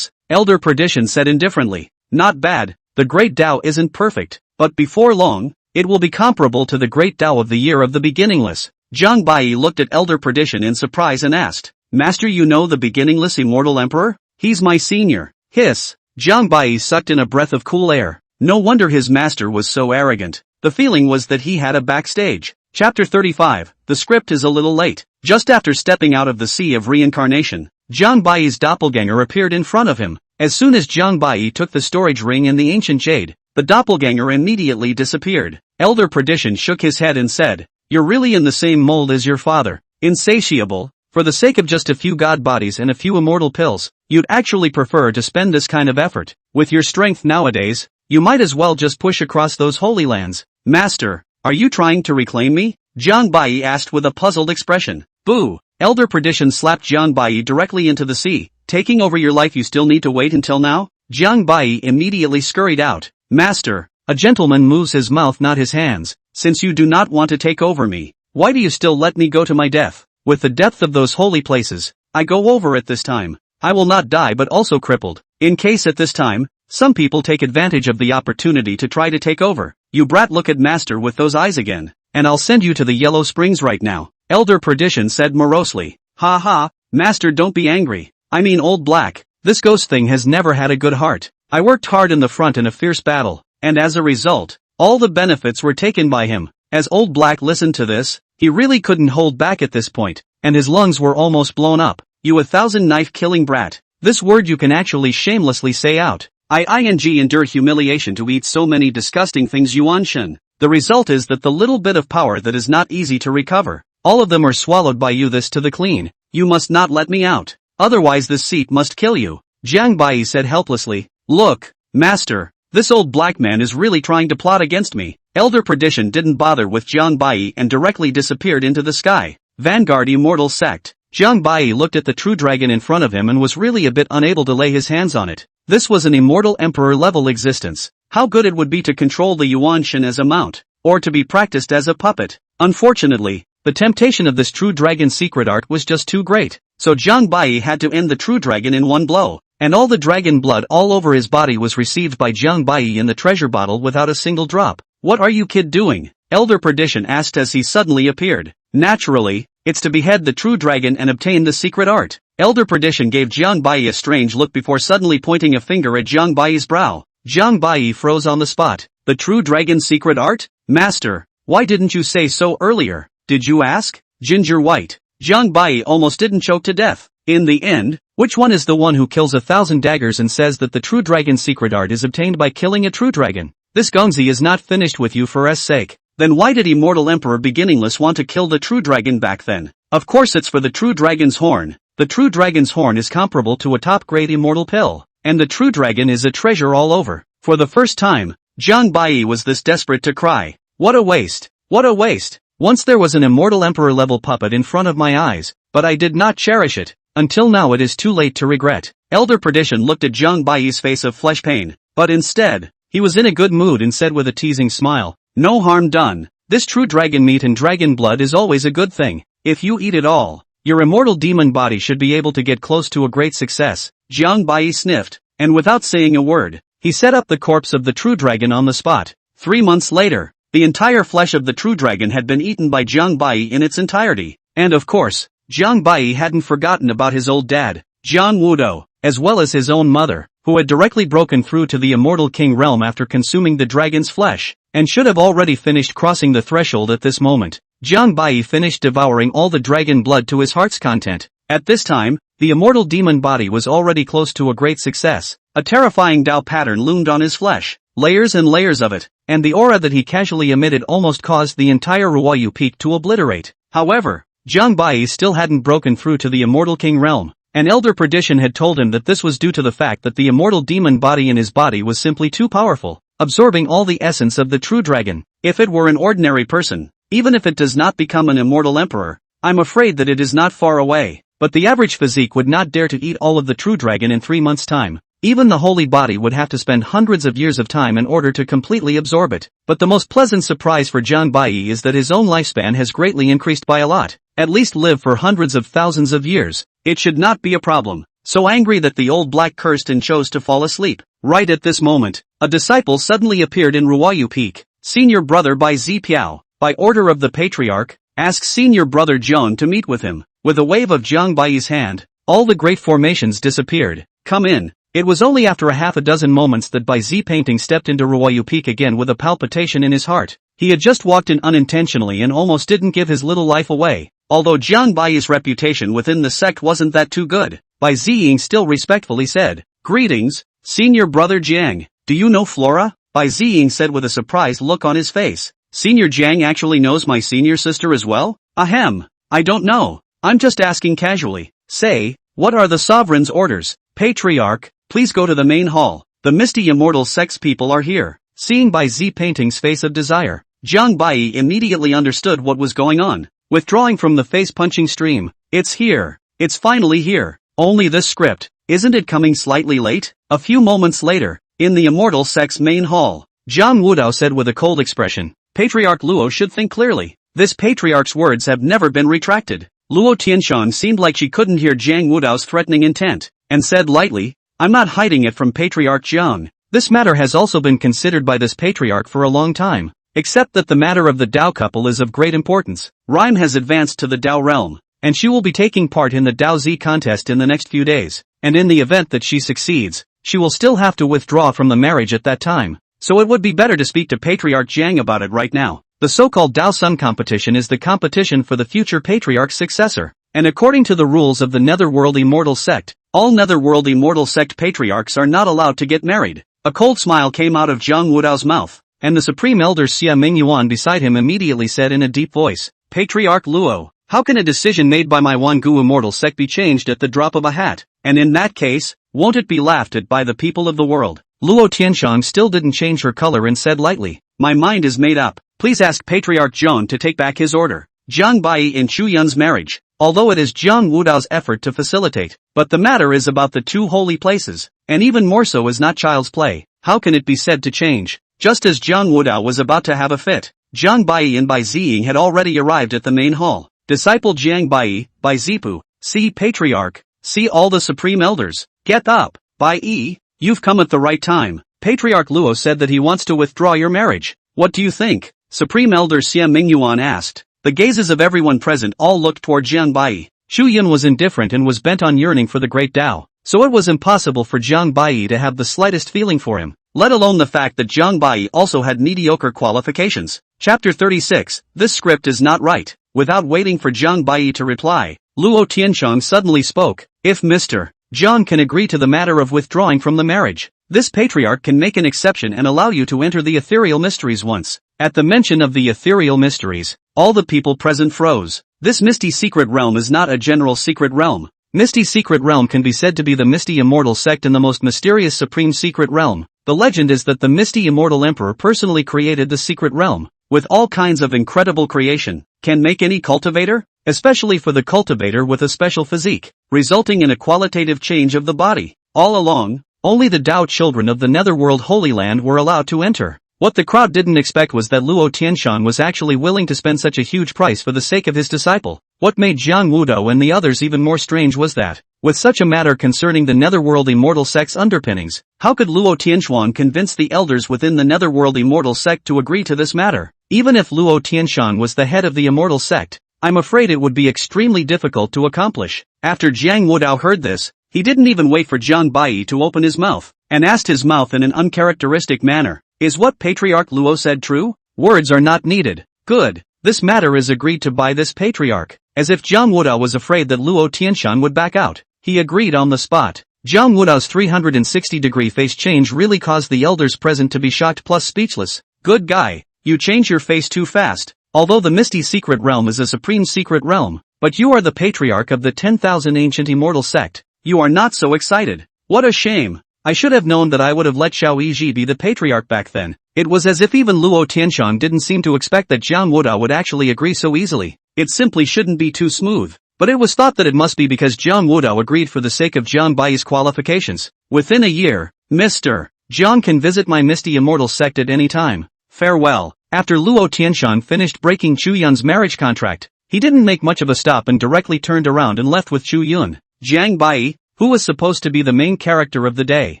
Elder Perdition said indifferently. Not bad, the great Tao isn't perfect, but before long, it will be comparable to the great Tao of the year of the beginningless. Jiang Bai looked at Elder Perdition in surprise and asked, Master, you know the beginningless immortal emperor? He's my senior. Hiss. Jiang Bai sucked in a breath of cool air. No wonder his master was so arrogant. The feeling was that he had a backstage. Chapter 35, the script is a little late. Just after stepping out of the sea of reincarnation, Jiang Bai's doppelganger appeared in front of him. As soon as Jiang Bai took the storage ring and the ancient jade, the doppelganger immediately disappeared. Elder Perdition shook his head and said, you're really in the same mold as your father. Insatiable. For the sake of just a few god bodies and a few immortal pills, you'd actually prefer to spend this kind of effort. With your strength nowadays, you might as well just push across those holy lands. Master, are you trying to reclaim me? Jiang Bai asked with a puzzled expression. Boo! Elder Perdition slapped Jiang Bai directly into the sea. Taking over your life, you still need to wait until now? Jiang Bai immediately scurried out. Master, a gentleman moves his mouth not his hands. Since you do not want to take over me, why do you still let me go to my death? With the depth of those holy places, I go over it this time. I will not die but also crippled. In case at this time, some people take advantage of the opportunity to try to take over. You brat, look at master with those eyes again, and I'll send you to the Yellow Springs right now. Elder Perdition said morosely. Ha ha, master, don't be angry. I mean old black, this ghost thing has never had a good heart. I worked hard in the front in a fierce battle, and as a result, all the benefits were taken by him. As old black listened to this, he really couldn't hold back at this point, and his lungs were almost blown up. You 1,000 knife-killing brat. This word you can actually shamelessly say out. I endure humiliation to eat so many disgusting things Yuanshan. The result is that the little bit of power that is not easy to recover, all of them are swallowed by you, this to the clean. You must not let me out. Otherwise this seat must kill you. Jiang Bai said helplessly. Look, master, this old black man is really trying to plot against me. Elder Perdition didn't bother with Jiang Bai and directly disappeared into the sky. Vanguard Immortal Sect. Jiang Bai looked at the true dragon in front of him and was really a bit unable to lay his hands on it. This was an immortal emperor level existence. How good it would be to control the Yuanshan as a mount. or to be practiced as a puppet. Unfortunately, the temptation of this true dragon's secret art was just too great, so Jiang Bai had to end the true dragon in one blow, and all the dragon blood all over his body was received by Jiang Bai in the treasure bottle without a single drop. "What are you kid doing?" Elder Perdition asked as he suddenly appeared. "Naturally, it's to behead the true dragon and obtain the secret art." Elder Perdition gave Jiang Bai a strange look before suddenly pointing a finger at Jiang Bai's brow. Jiang Bai froze on the spot. "The true dragon's secret art? Master, why didn't you say so earlier? Did you ask?" Ginger White. Jiang Bai almost didn't choke to death. "In the end, which one is the one who kills 1,000 daggers and says that the true dragon's secret art is obtained by killing a true dragon? This Gongzi is not finished with you for sake. Then why did Immortal Emperor Beginningless want to kill the true dragon back then? Of course it's for the true dragon's horn. The true dragon's horn is comparable to a top-grade immortal pill, and the true dragon is a treasure all over." For the first time, Jiang Bai was this desperate to cry. "What a waste! What a waste! Once there was an Immortal Emperor level puppet in front of my eyes, but I did not cherish it. Until now it is too late to regret." Elder Perdition looked at Jiang Bai's face of flesh pain, but instead, he was in a good mood and said with a teasing smile, "No harm done. This true dragon meat and dragon blood is always a good thing. If you eat it all, your immortal demon body should be able to get close to a great success." Jiang Bai sniffed, and without saying a word, he set up the corpse of the true dragon on the spot. 3 months later, the entire flesh of the true dragon had been eaten by Jiang Bai in its entirety. And of course, Jiang Bai hadn't forgotten about his old dad, Jiang Wudo, as well as his own mother, who had directly broken through to the Immortal King realm after consuming the dragon's flesh, and should have already finished crossing the threshold at this moment. Jiang Bai finished devouring all the dragon blood to his heart's content. At this time, the immortal demon body was already close to a great success. A terrifying Dao pattern loomed on his flesh, layers and layers of it, and the aura that he casually emitted almost caused the entire Ruoyu Peak to obliterate. However, Jiang Bai still hadn't broken through to the Immortal King realm, and Elder Perdition had told him that this was due to the fact that the immortal demon body in his body was simply too powerful, absorbing all the essence of the true dragon. If it were an ordinary person, even if it does not become an immortal emperor, I'm afraid that it is not far away. But the average physique would not dare to eat all of the true dragon in 3 months' time. Even the holy body would have to spend hundreds of years of time in order to completely absorb it. But the most pleasant surprise for Jiang Bai is that his own lifespan has greatly increased by a lot. At least live for hundreds of thousands of years. It should not be a problem. So angry that the old black cursed and chose to fall asleep. Right at this moment, a disciple suddenly appeared in Ruoyu Peak. Senior brother Bai Zipiao, by order of the patriarch, asks senior brother Joan to meet with him. With a wave of Jiang Bai's hand, all the great formations disappeared. "Come in." It was only after a half a dozen moments that Bai Zi Painting stepped into Ruoyu Peak again with a palpitation in his heart. He had just walked in unintentionally and almost didn't give his little life away. Although Jiang Bai's reputation within the sect wasn't that too good, Bai Ziying still respectfully said, "Greetings, senior brother Jiang. Do you know Flora?" Bai Ziying said with a surprised look on his face. "Senior Jiang actually knows my senior sister as well? Ahem, I don't know. I'm just asking casually. Say, what are the sovereign's orders? Patriarch, please go to the main hall. The misty immortal sex people are here." Seeing Bai Zi Painting's face of desire, Jiang Bai immediately understood what was going on. Withdrawing from the face-punching stream, "It's here. It's finally here. Only this script, isn't it coming slightly late?" A few moments later, in the immortal sect's main hall, Jiang Wudao said with a cold expression, "Patriarch Luo should think clearly. This patriarch's words have never been retracted." Luo Tianshan seemed like she couldn't hear Jiang Wudao's threatening intent, and said lightly, "I'm not hiding it from Patriarch Jiang. This matter has also been considered by this patriarch for a long time. Except that the matter of the Dao couple is of great importance. Rhyme has advanced to the Dao realm, and she will be taking part in the Dao Z contest in the next few days, and in the event that she succeeds, she will still have to withdraw from the marriage at that time. So it would be better to speak to Patriarch Jiang about it right now. The so-called Dao Sun competition is the competition for the future patriarch's successor, and according to the rules of the Netherworld Immortal Sect, all Netherworld Immortal Sect patriarchs are not allowed to get married." A cold smile came out of Jiang Wudao's mouth, and the Supreme Elder Xia Mingyuan beside him immediately said in a deep voice, "Patriarch Luo, how can a decision made by my Wangu Immortal Sect be changed at the drop of a hat? And in that case, won't it be laughed at by the people of the world?" Luo Tianshang still didn't change her color and said lightly, "My mind is made up. Please ask Patriarch Zhong to take back his order. Jiang Bai and Chu Yun's marriage, although it is Jiang Wudao's effort to facilitate, but the matter is about the two holy places, and even more so is not child's play. How can it be said to change?" Just as Jiang Wudao was about to have a fit, Jiang Bai and Bai Ziying had already arrived at the main hall. Disciple Jiang Bai, Bai Zipu, see Patriarch, see all the supreme elders, get up, Bai Yi, you've come at the right time. Patriarch Luo said that he wants to withdraw your marriage. What do you think? Supreme Elder Xia Mingyuan asked. The gazes of everyone present all looked toward Jiang Bai. Xu Yun was indifferent and was bent on yearning for the great Tao, so it was impossible for Jiang Bai to have the slightest feeling for him, let alone the fact that Jiang Bai also had mediocre qualifications. Chapter 36, This script is not right. Without waiting for Jiang Bai to reply, Luo Tianchong suddenly spoke. If Mr. Jiang can agree to the matter of withdrawing from the marriage, this patriarch can make an exception and allow you to enter the ethereal mysteries once. At the mention of the ethereal mysteries, all the people present froze. This misty secret realm is not a general secret realm. Misty secret realm can be said to be the misty immortal sect in the most mysterious supreme secret realm. The legend is that the misty immortal emperor personally created the secret realm, with all kinds of incredible creation, can make any cultivator, especially for the cultivator with a special physique, resulting in a qualitative change of the body. All along, only the Tao children of the Netherworld Holy Land were allowed to enter. What the crowd didn't expect was that Luo Tianshan was actually willing to spend such a huge price for the sake of his disciple. What made Jiang Wudo and the others even more strange was that, with such a matter concerning the Netherworld Immortal Sect's underpinnings, how could Luo Tianshan convince the elders within the Netherworld Immortal Sect to agree to this matter? Even if Luo Tianshan was the head of the Immortal Sect, I'm afraid it would be extremely difficult to accomplish. After Jiang Wudao heard this, he didn't even wait for Jiang Bai to open his mouth, and asked his mouth in an uncharacteristic manner. Is what Patriarch Luo said true? Words are not needed. Good. This matter is agreed to by this patriarch. As if Jiang Wudao was afraid that Luo Tianshan would back out, he agreed on the spot. Jiang Wudao's 360-degree face change really caused the elders present to be shocked plus speechless. Good guy, you change your face too fast. Although the Misty Secret Realm is a supreme secret realm, but you are the patriarch of the 10,000 ancient immortal sect, you are not so excited. What a shame. I should have known that I would have let Xiao Yiji be the patriarch back then. It was as if even Luo Tianshan didn't seem to expect that Jiang Wudao would actually agree so easily. It simply shouldn't be too smooth. But it was thought that it must be because Jiang Wudao agreed for the sake of Jiang Bai's qualifications. Within a year, Mr. Jiang can visit my Misty Immortal Sect at any time. Farewell. After Luo Tianshan finished breaking Chu Yun's marriage contract, he didn't make much of a stop and directly turned around and left with Chu Yun. Jiang Bai, who was supposed to be the main character of the day,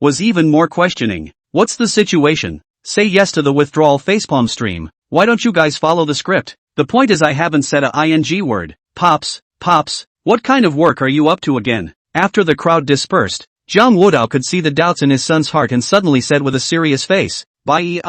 was even more questioning. What's the situation? Say yes to the withdrawal facepalm stream. Why don't you guys follow the script? The point is I haven't said a ing word. Pops, what kind of work are you up to again? After the crowd dispersed, Jiang Wudao could see the doubts in his son's heart and suddenly said with a serious face, Bai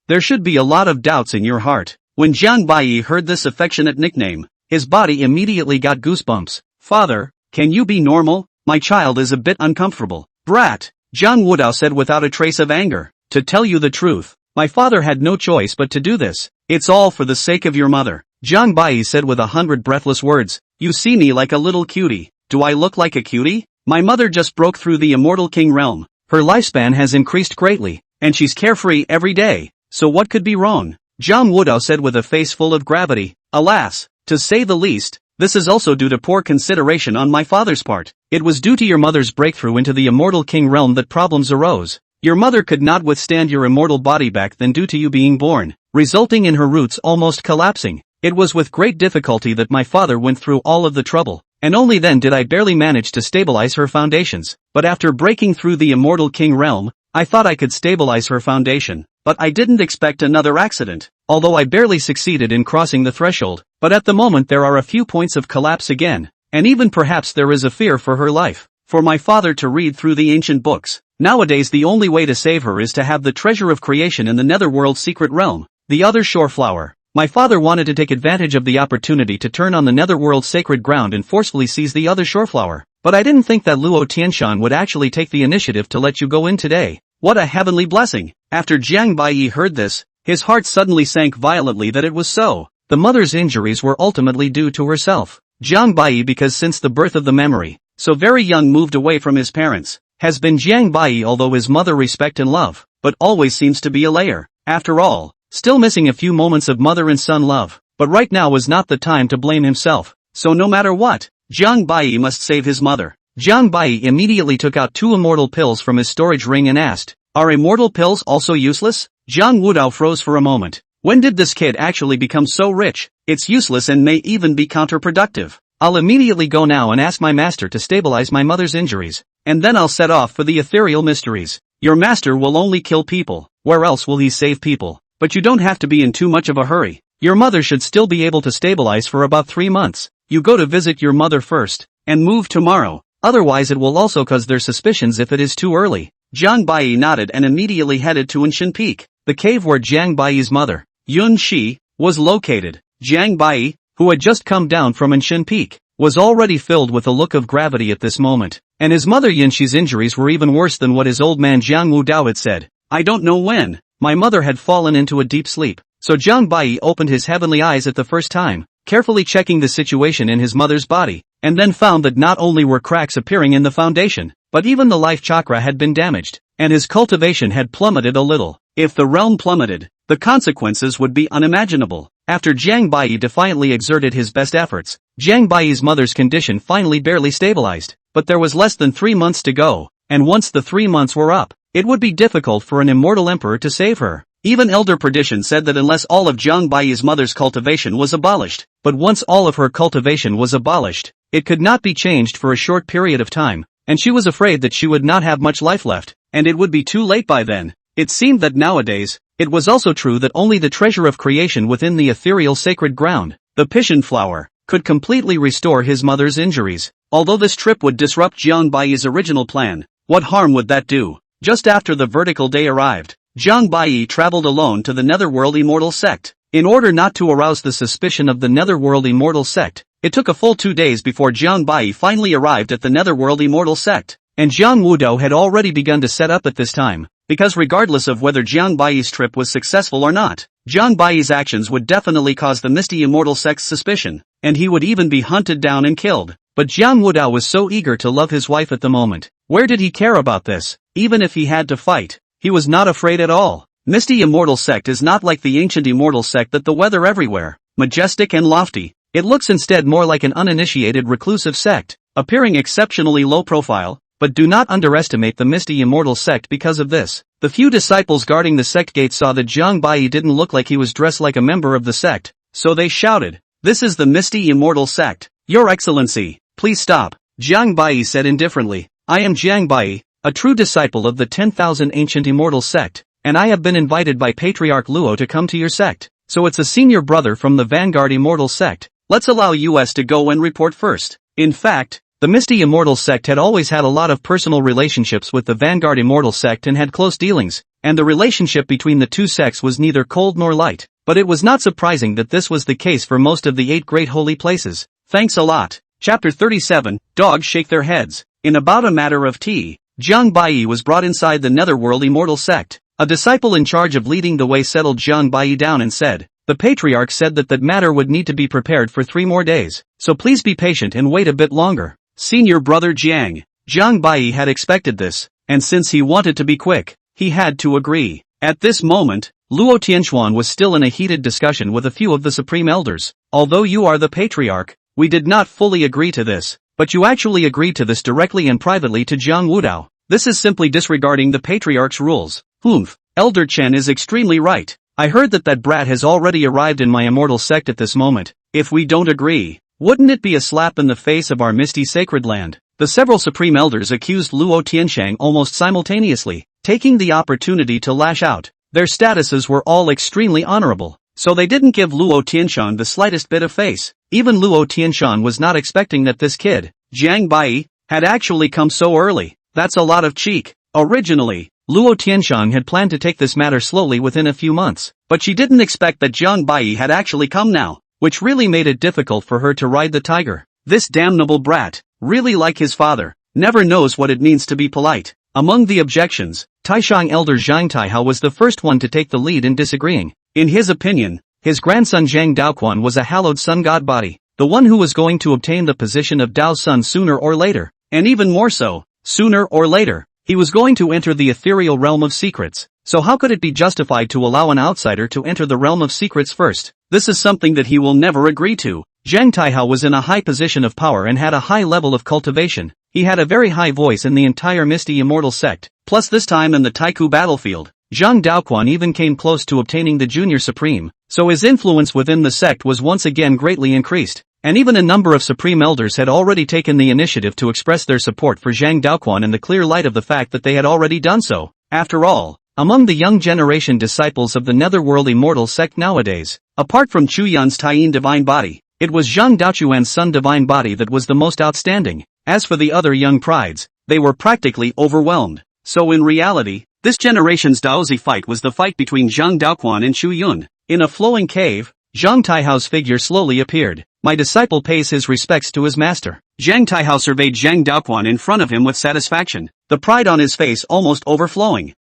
there should be a lot of doubts in your heart. When Jiang Bai heard this affectionate nickname, his body immediately got goosebumps. Father, can you be normal? My child is a bit uncomfortable. Brat, Jiang Wudao said without a trace of anger. To tell you the truth, my father had no choice but to do this. It's all for the sake of your mother. Jiang Bai said with 100 breathless words. You see me like a little cutie. Do I look like a cutie? My mother just broke through the immortal king realm. Her lifespan has increased greatly, and she's carefree every day. So what could be wrong? Jiang Wudao said with a face full of gravity. Alas, to say the least, this is also due to poor consideration on my father's part. It was due to your mother's breakthrough into the immortal king realm that problems arose. Your mother could not withstand your immortal body back then due to you being born, resulting in her roots almost collapsing. It was with great difficulty that my father went through all of the trouble, and only then did I barely manage to stabilize her foundations. But after breaking through the immortal king realm, I thought I could stabilize her foundation. But I didn't expect another accident, although I barely succeeded in crossing the threshold. But at the moment there are a few points of collapse again, and even perhaps there is a fear for her life, for my father to read through the ancient books. Nowadays the only way to save her is to have the treasure of creation in the Netherworld secret realm, the other shore flower. My father wanted to take advantage of the opportunity to turn on the Netherworld sacred ground and forcefully seize the other shore flower. But I didn't think that Luo Tianshan would actually take the initiative to let you go in today. What a heavenly blessing! After Jiang Bai heard this, his heart suddenly sank violently that it was so. The mother's injuries were ultimately due to herself. Jiang Bai, because since the birth of the memory, so very young, moved away from his parents, has been Jiang Bai, although his mother respect and love, but always seems to be a layer. After all, still missing a few moments of mother and son love. But right now was not the time to blame himself. So no matter what, Jiang Bai must save his mother. Jiang Bai immediately took out 2 immortal pills from his storage ring and asked, Are immortal pills also useless? Jiang Wudao froze for a moment. When did this kid actually become so rich? It's useless and may even be counterproductive. I'll immediately go now and ask my master to stabilize my mother's injuries, and then I'll set off for the ethereal mysteries. Your master will only kill people, where else will he save people? But you don't have to be in too much of a hurry. Your mother should still be able to stabilize for about 3 months. You go to visit your mother first, and move tomorrow, otherwise it will also cause their suspicions if it is too early. Jiang Bai nodded and immediately headed to Anshan Peak, the cave where Jiang Bai's mother, Yun Shi, was located. Jiang Bai, who had just come down from Anshan Peak, was already filled with a look of gravity at this moment, and his mother Yin Shi's injuries were even worse than what his old man Jiang Wudao had said. I don't know when, my mother had fallen into a deep sleep, so Jiang Bai opened his heavenly eyes at the first time, carefully checking the situation in his mother's body, and then found that not only were cracks appearing in the foundation, but even the life chakra had been damaged, and his cultivation had plummeted a little. If the realm plummeted, the consequences would be unimaginable. After Jiang Bai defiantly exerted his best efforts, Jiang Bai's mother's condition finally barely stabilized, but there was less than 3 months to go, and once the 3 months were up, it would be difficult for an immortal emperor to save her. Even elder perdition said that unless all of Jiang Bai's mother's cultivation was abolished, but once all of her cultivation was abolished, it could not be changed for a short period of time, and she was afraid that she would not have much life left, and it would be too late by then. It seemed that nowadays, it was also true that only the treasure of creation within the ethereal sacred ground, the Pishan flower, could completely restore his mother's injuries. Although this trip would disrupt Jiang Bai's original plan, what harm would that do? Just after the vertical day arrived, Jiang Bai traveled alone to the Netherworld Immortal Sect. In order not to arouse the suspicion of the Netherworld Immortal Sect, it took a full 2 days before Jiang Bai finally arrived at the Netherworld Immortal Sect, and Jiang Wudao had already begun to set up at this time. Because regardless of whether Jiang Bai's trip was successful or not, Jiang Bai's actions would definitely cause the Misty Immortal Sect's suspicion, and he would even be hunted down and killed. But Jiang Wudao was so eager to love his wife at the moment. Where did he care about this? Even if he had to fight, he was not afraid at all. Misty Immortal Sect is not like the ancient Immortal Sect that the weather everywhere, majestic and lofty. It looks instead more like an uninitiated reclusive sect, appearing exceptionally low profile. But do not underestimate the Misty Immortal Sect because of this. The few disciples guarding the sect gate saw that Jiang Bai didn't look like he was dressed like a member of the sect, so they shouted, "This is the Misty Immortal Sect. Your Excellency, please stop." Jiang Bai said indifferently, "I am Jiang Bai, a true disciple of the 10,000 Ancient Immortal Sect, and I have been invited by Patriarch Luo to come to your sect, so it's a senior brother from the Vanguard Immortal Sect. Let's allow us to go and report first." In fact, the Misty Immortal Sect had always had a lot of personal relationships with the Vanguard Immortal Sect and had close dealings, and the relationship between the two sects was neither cold nor light, but it was not surprising that this was the case for most of the 8 great holy places. Thanks a lot. Chapter 37, Dogs Shake Their Heads. In about a matter of tea, Jiang Bai was brought inside the Netherworld Immortal Sect. A disciple in charge of leading the way settled Jiang Bai down and said, "The Patriarch said that matter would need to be prepared for 3 more days, so please be patient and wait a bit longer." Senior brother Jiang. Jiang Bai had expected this, and since he wanted to be quick, he had to agree. At this moment, Luo Tianxuan was still in a heated discussion with a few of the supreme elders. "Although you are the Patriarch, we did not fully agree to this, but you actually agreed to this directly and privately to Jiang Wudao. This is simply disregarding the Patriarch's rules." "Humph, Elder Chen is extremely right. I heard that brat has already arrived in my immortal sect at this moment. If we don't agree, wouldn't it be a slap in the face of our misty sacred land?" The several supreme elders accused Luo Tianshang almost simultaneously, taking the opportunity to lash out. Their statuses were all extremely honorable, so they didn't give Luo Tianshan the slightest bit of face. Even Luo Tianshan was not expecting that this kid, Jiang Bai, had actually come so early. That's a lot of cheek. Originally, Luo Tianshan had planned to take this matter slowly within a few months, but she didn't expect that Jiang Bai had actually come now, which really made it difficult for her to ride the tiger. This damnable brat, really like his father, never knows what it means to be polite. Among the objections, Taishang elder Zhang Taihao was the first one to take the lead in disagreeing. In his opinion, his grandson Zhang Daoquan was a hallowed sun god body, the one who was going to obtain the position of Dao's son sooner or later, and even more so, sooner or later, he was going to enter the ethereal realm of secrets. So how could it be justified to allow an outsider to enter the realm of secrets first? This is something that he will never agree to. Zhang Taihao was in a high position of power and had a high level of cultivation. He had a very high voice in the entire Misty Immortal Sect. Plus this time in the Taiku battlefield, Zhang Daoquan even came close to obtaining the Junior Supreme, so his influence within the sect was once again greatly increased, and even a number of Supreme Elders had already taken the initiative to express their support for Zhang Daoquan in the clear light of the fact that they had already done so. After all, among the young generation disciples of the Netherworld Immortal sect nowadays, apart from Chu Yun's Taiyin Divine Body, it was Zhang Daoquan's Sun Divine Body that was the most outstanding. As for the other young prides, they were practically overwhelmed. So in reality, this generation's Daozi fight was the fight between Zhang Daoquan and Chu Yun. In a flowing cave, Zhang Taihao's figure slowly appeared. My disciple pays his respects to his master. Zhang Taihao surveyed Zhang Daoquan in front of him with satisfaction, the pride on his face almost overflowing.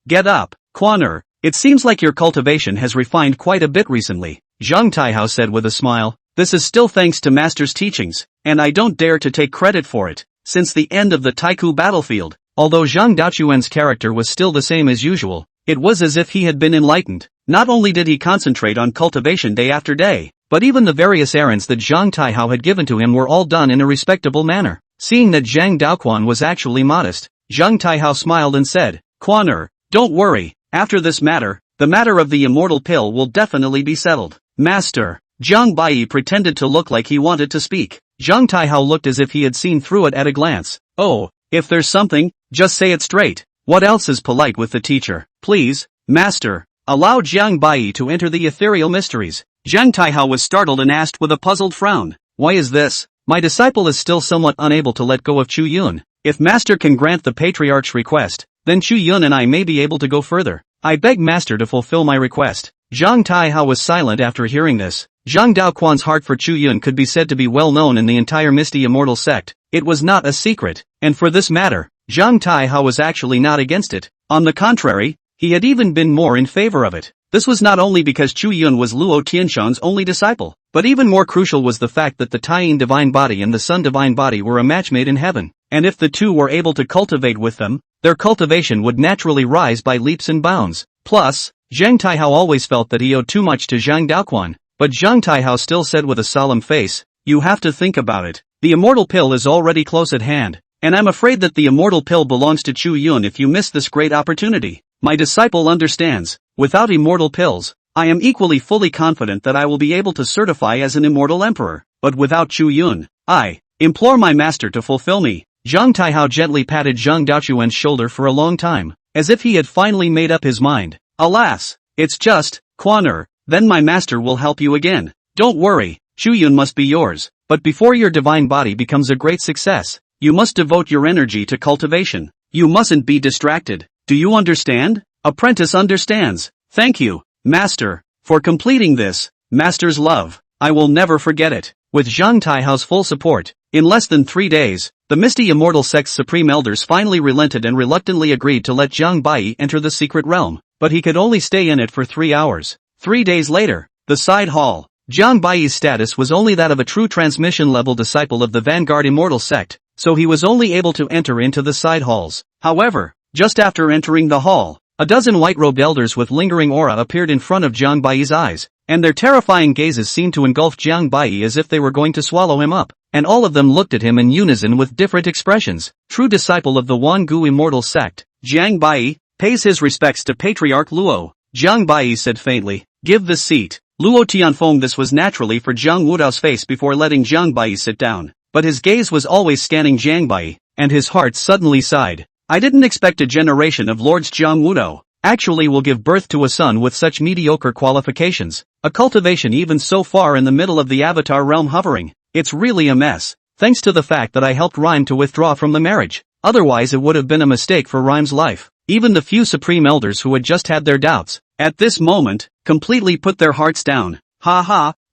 Get up, Quan. It seems like your cultivation has refined quite a bit recently, Zhang Taihao said with a smile. This is still thanks to master's teachings, and I don't dare to take credit for it. Since the end of the Taiku battlefield, although Zhang Daoquan's character was still the same as usual, it was as if he had been enlightened. Not only did he concentrate on cultivation day after day, but even the various errands that Zhang Taihao had given to him were all done in a respectable manner. Seeing that Zhang Daoquan was actually modest, Zhang Taihao smiled and said, Quan, don't worry, after this matter, the matter of the immortal pill will definitely be settled. Master, Zhang Bai pretended to look like he wanted to speak. Zhang Taihao looked as if he had seen through it at a glance. Oh, if there's something, just say it straight. What else is polite with the teacher? Please, master, allow Zhang Bai to enter the ethereal mysteries. Zhang Taihao was startled and asked with a puzzled frown. Why is this? My disciple is still somewhat unable to let go of Chu Yun. If master can grant the patriarch's request, then Chu Yun and I may be able to go further. I beg master to fulfill my request. Zhang Taihao was silent after hearing this. Zhang Daoquan's heart for Chu Yun could be said to be well known in the entire Misty Immortal sect. It was not a secret, and for this matter, Zhang Taihao was actually not against it. On the contrary, he had even been more in favor of it. This was not only because Chu Yun was Luo Tianshang's only disciple, but even more crucial was the fact that the Taiyin Divine Body and the Sun Divine Body were a match made in heaven, and if the two were able to cultivate with them, their cultivation would naturally rise by leaps and bounds. Plus, Zhang Taihao always felt that he owed too much to Zhang Daoquan, but Zhang Taihao still said with a solemn face, you have to think about it. The immortal pill is already close at hand, and I'm afraid that the immortal pill belongs to Chu Yun if you miss this great opportunity. My disciple understands. Without immortal pills, I am equally fully confident that I will be able to certify as an immortal emperor, but without Chu Yun, I implore my master to fulfill me. Zhang Taihao gently patted Zhang Daoquan's shoulder for a long time, as if he had finally made up his mind. Alas, it's just, Quan, then my master will help you again. Don't worry, Chu Yun must be yours, but before your divine body becomes a great success, you must devote your energy to cultivation. You mustn't be distracted. Do you understand? Apprentice understands. Thank you, master, for completing this. Master's love. I will never forget it. With Zhang Taihao's full support, in less than 3 days, the Misty Immortal Sect's Supreme Elders finally relented and reluctantly agreed to let Zhang Bai enter the secret realm, but he could only stay in it for 3 hours. 3 days later, the side hall. Zhang Bai's status was only that of a true transmission-level disciple of the Vanguard Immortal Sect, so he was only able to enter into the side halls. However, just after entering the hall, a dozen white-robed elders with lingering aura appeared in front of Zhang Bai's eyes, and their terrifying gazes seemed to engulf Zhang Bai as if they were going to swallow him up, and all of them looked at him in unison with different expressions. True disciple of the Wangu Immortal Sect, Zhang Bai pays his respects to Patriarch Luo. Zhang Bai said faintly, give this seat. Luo Tianfeng. This was naturally for Zhang Wudao's face before letting Zhang Bai sit down, but his gaze was always scanning Zhang Bai, and his heart suddenly sighed. I didn't expect a generation of Lords Zhang Wudao actually will give birth to a son with such mediocre qualifications, a cultivation even so far in the middle of the Avatar realm hovering. It's really a mess, thanks to the fact that I helped Rhyme to withdraw from the marriage. Otherwise it would have been a mistake for Rhyme's life. Even the few Supreme Elders who had just had their doubts, at this moment, completely put their hearts down.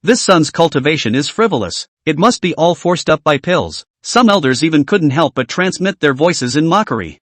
This son's cultivation is frivolous. It must be all forced up by pills. Some elders even couldn't help but transmit their voices in mockery.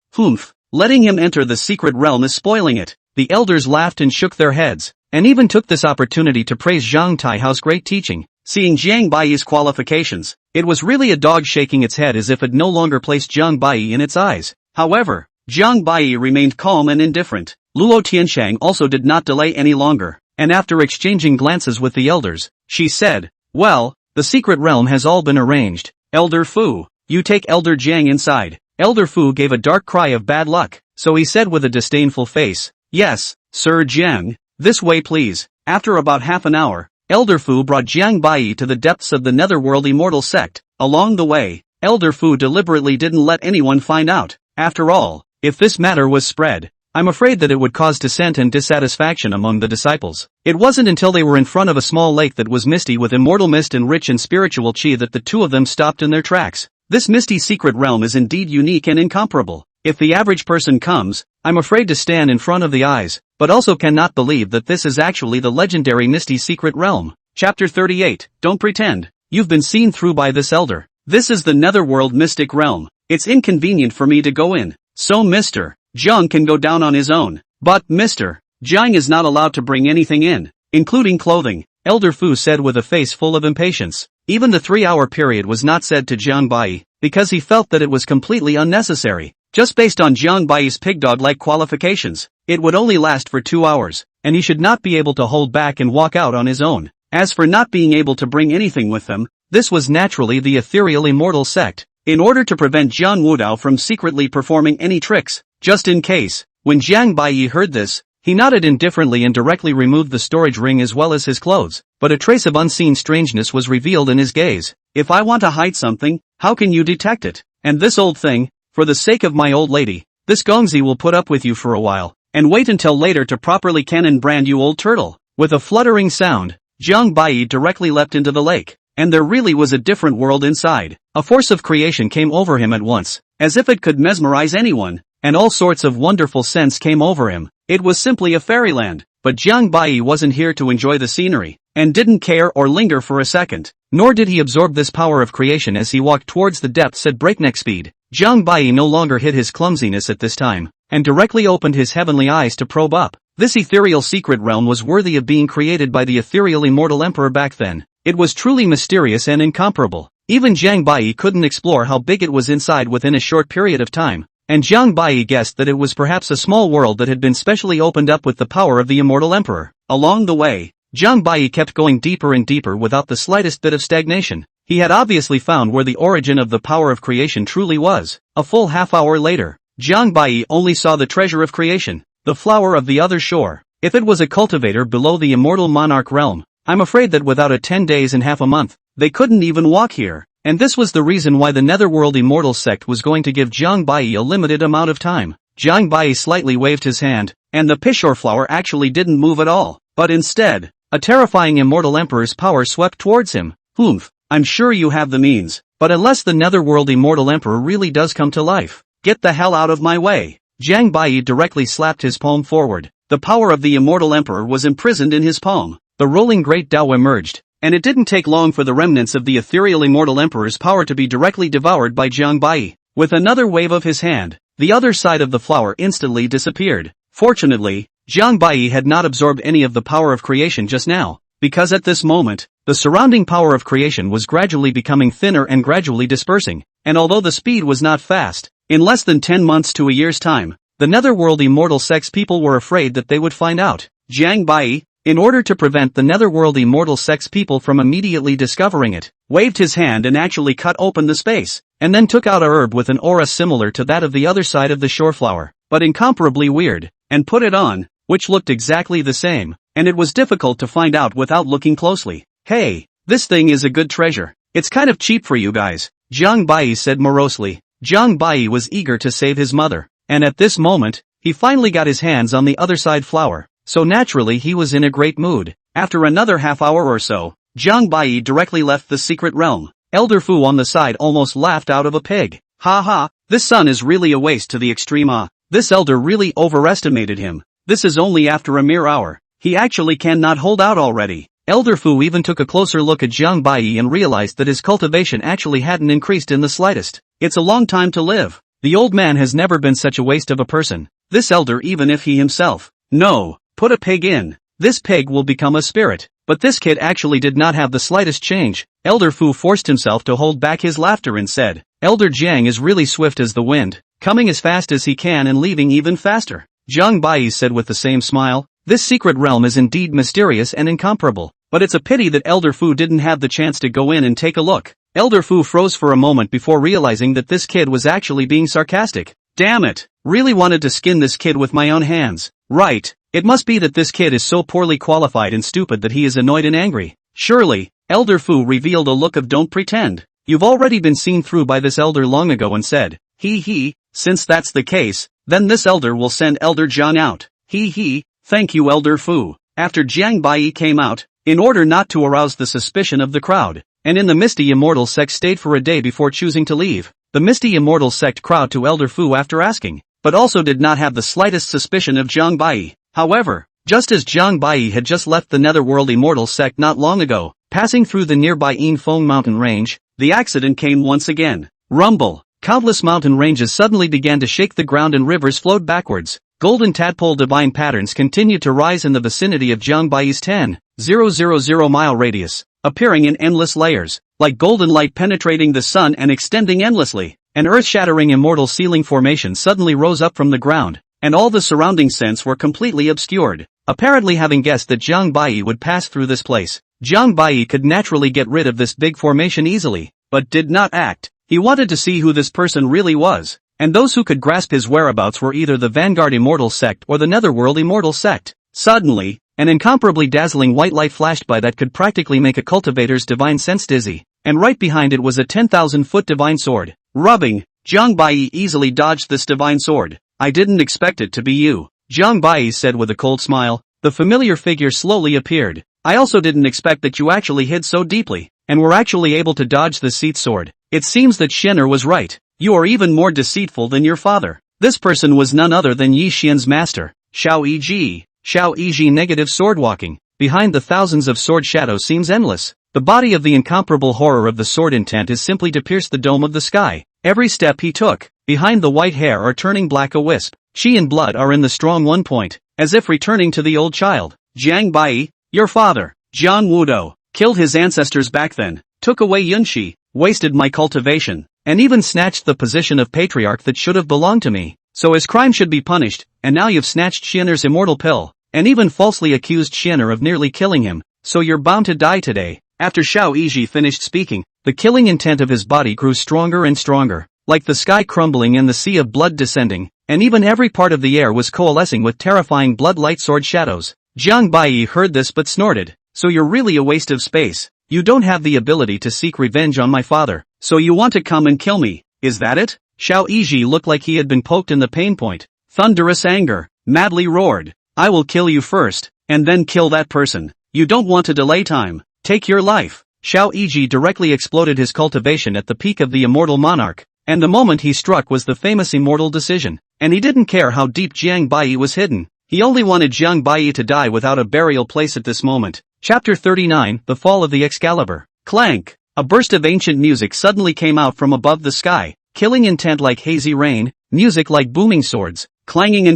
Letting him enter the secret realm is spoiling it. The elders laughed and shook their heads, and even took this opportunity to praise Zhang Taihao's great teaching. Seeing Zhang Bai's qualifications, it was really a dog shaking its head as if it no longer placed Zhang Bai in its eyes. However, Zhang Bai remained calm and indifferent. Luo Tianshang also did not delay any longer, and after exchanging glances with the elders, she said, well, the secret realm has all been arranged. Elder Fu, you take Elder Jiang inside. Elder Fu gave a dark cry of bad luck, so he said with a disdainful face, Yes, Sir Jiang. This way please. After about half an hour, Elder Fu brought Jiang Bai to the depths of the netherworld immortal sect. Along the way, Elder Fu deliberately didn't let anyone find out. After all, if this matter was spread, I'm afraid that it would cause dissent and dissatisfaction among the disciples. It wasn't until they were in front of a small lake that was misty with immortal mist and rich in spiritual chi that the two of them stopped in their tracks. This misty secret realm is indeed unique and incomparable. If the average person comes, I'm afraid to stand in front of the eyes, but also cannot believe that this is actually the legendary misty secret realm. Chapter 38, Don't pretend. You've been seen through by this elder. This is the netherworld mystic realm. It's inconvenient for me to go in. So Mr. Jiang can go down on his own. But Mr. Jiang is not allowed to bring anything in, including clothing, Elder Fu said with a face full of impatience. Even the 3-hour period was not said to Jiang Bai, because he felt that it was completely unnecessary. Just based on Jiang Bai's pigdog-like qualifications, it would only last for 2 hours, and he should not be able to hold back and walk out on his own. As for not being able to bring anything with them, this was naturally the ethereal immortal sect. In order to prevent Jiang Wudao from secretly performing any tricks, just in case, when Jiang Bai heard this, he nodded indifferently and directly removed the storage ring as well as his clothes, but a trace of unseen strangeness was revealed in his gaze. If I want to hide something, how can you detect it? And this old thing, for the sake of my old lady, this Gongzi will put up with you for a while, and wait until later to properly cannon brand you old turtle. With a fluttering sound, Jiang Bai directly leapt into the lake, and there really was a different world inside. A force of creation came over him at once, as if it could mesmerize anyone, and all sorts of wonderful scents came over him. It was simply a fairyland, but Jiang Bai wasn't here to enjoy the scenery, and didn't care or linger for a second, nor did he absorb this power of creation as he walked towards the depths at breakneck speed. Jiang Bai no longer hid his clumsiness at this time, and directly opened his heavenly eyes to probe up. This ethereal secret realm was worthy of being created by the ethereal immortal emperor back then. It was truly mysterious and incomparable. Even Jiang Bai couldn't explore how big it was inside within a short period of time, and Jiang Bai guessed that it was perhaps a small world that had been specially opened up with the power of the immortal emperor. Along the way, Jiang Bai kept going deeper and deeper without the slightest bit of stagnation. He had obviously found where the origin of the power of creation truly was. A full half-hour later, Jiang Bai only saw the treasure of creation, the flower of the other shore. If it was a cultivator below the immortal monarch realm, I'm afraid that without a 10 days and half a month, they couldn't even walk here. And this was the reason why the netherworld immortal sect was going to give Jiang Bai a limited amount of time. Jiang Bai slightly waved his hand, and the pishore flower actually didn't move at all, but instead, a terrifying immortal emperor's power swept towards him. Humph, I'm sure you have the means, but unless the netherworld immortal emperor really does come to life, get the hell out of my way. Jiang Bai directly slapped his palm forward. The power of the immortal emperor was imprisoned in his palm. The rolling great Tao emerged, and it didn't take long for the remnants of the ethereal immortal emperor's power to be directly devoured by Jiang Bai. With another wave of his hand, the other side of the flower instantly disappeared. Fortunately, Jiang Bai had not absorbed any of the power of creation just now, because at this moment, the surrounding power of creation was gradually becoming thinner and gradually dispersing, and although the speed was not fast, in less than 10 months to a year's time, the netherworld immortal sex people were afraid that they would find out. Jiang Bai, in order to prevent the netherworld immortal sex people from immediately discovering it, waved his hand and actually cut open the space, and then took out a herb with an aura similar to that of the other side of the shore flower, but incomparably weird, and put it on, which looked exactly the same, and it was difficult to find out without looking closely. Hey, this thing is a good treasure. It's kind of cheap for you guys, Jiang Bai said morosely. Jiang Bai was eager to save his mother, and at this moment, he finally got his hands on the other side flower. So naturally he was in a great mood. After another half hour or so, Jiang Bai directly left the secret realm. Elder Fu on the side almost laughed out of a pig. Ha ha, this son is really a waste to the extreme. This elder really overestimated him. This is only after a mere hour. He actually cannot hold out already. Elder Fu even took a closer look at Jiang Bai and realized that his cultivation actually hadn't increased in the slightest. It's a long time to live. The old man has never been such a waste of a person. This elder, even if he himself. No. Put a pig in. This pig will become a spirit. But this kid actually did not have the slightest change. Elder Fu forced himself to hold back his laughter and said, Elder Jiang is really swift as the wind, coming as fast as he can and leaving even faster. Jiang Bai said with the same smile, this secret realm is indeed mysterious and incomparable, but it's a pity that Elder Fu didn't have the chance to go in and take a look. Elder Fu froze for a moment before realizing that this kid was actually being sarcastic. Damn it! Really wanted to skin this kid with my own hands. Right, it must be that this kid is so poorly qualified and stupid that he is annoyed and angry. Surely, Elder Fu revealed a look of don't pretend. You've already been seen through by this elder long ago and said, he, since that's the case, then this elder will send Elder Jiang out. He, thank you Elder Fu. After Jiang Bai came out, in order not to arouse the suspicion of the crowd, and in the Misty Immortal sect stayed for a day before choosing to leave. The Misty Immortal sect crowd to Elder Fu after asking, but also did not have the slightest suspicion of Jiang Bai. However, just as Jiang Bai had just left the Netherworld Immortal sect not long ago, passing through the nearby Yinfeng mountain range, the accident came once again. Rumble. Countless mountain ranges suddenly began to shake the ground and rivers flowed backwards. Golden tadpole divine patterns continued to rise in the vicinity of Jiang Bai's 10,000 mile radius, appearing in endless layers, like golden light penetrating the sun and extending endlessly. An earth-shattering immortal ceiling formation suddenly rose up from the ground, and all the surrounding scents were completely obscured. Apparently having guessed that Jiang Bai would pass through this place, Jiang Bai could naturally get rid of this big formation easily, but did not act. He wanted to see who this person really was, and those who could grasp his whereabouts were either the Vanguard Immortal sect or the Netherworld Immortal sect. Suddenly, an incomparably dazzling white light flashed by that could practically make a cultivator's divine sense dizzy, and right behind it was a 10,000-foot divine sword. Rubbing, Jiang Bai easily dodged this divine sword. I didn't expect it to be you, Jiang Bai said with a cold smile. The familiar figure slowly appeared. I also didn't expect that you actually hid so deeply, and were actually able to dodge the Seat sword. It seems that Shen'er was right. You are even more deceitful than your father. This person was none other than Yi Xian's master, Xiao Yiji. Xiao Yiji negative sword walking. Behind the thousands of sword shadows seems endless. The body of the incomparable horror of the sword intent is simply to pierce the dome of the sky. Every step he took, behind the white hair are turning black a wisp. Qi and blood are in the strong 1 point, as if returning to the old child. Jiang Bai, your father, Jiang Wudo, killed his ancestors back then, took away Yunxi, wasted my cultivation, and even snatched the position of patriarch that should have belonged to me. So his crime should be punished, and now you've snatched Shen'er's immortal pill, and even falsely accused Shen'er of nearly killing him, so you're bound to die today. After Xiao Yiji finished speaking, the killing intent of his body grew stronger and stronger, like the sky crumbling and the sea of blood descending, and even every part of the air was coalescing with terrifying blood-light sword shadows. Jiang Bai heard this but snorted, so you're really a waste of space. You don't have the ability to seek revenge on my father, so you want to come and kill me, is that it? Xiao Yiji looked like he had been poked in the pain point. Thunderous anger, madly roared. I will kill you first, and then kill that person. You don't want to delay time. Take your life. Xiao Yiji directly exploded his cultivation at the peak of the immortal monarch, and the moment he struck was the famous immortal decision, and he didn't care how deep Jiang Bai was hidden. He only wanted Jiang Bai to die without a burial place at this moment. Chapter 39, The Fall of the Excalibur. Clank! A burst of ancient music suddenly came out from above the sky, killing intent like hazy rain, music like booming swords, clanging,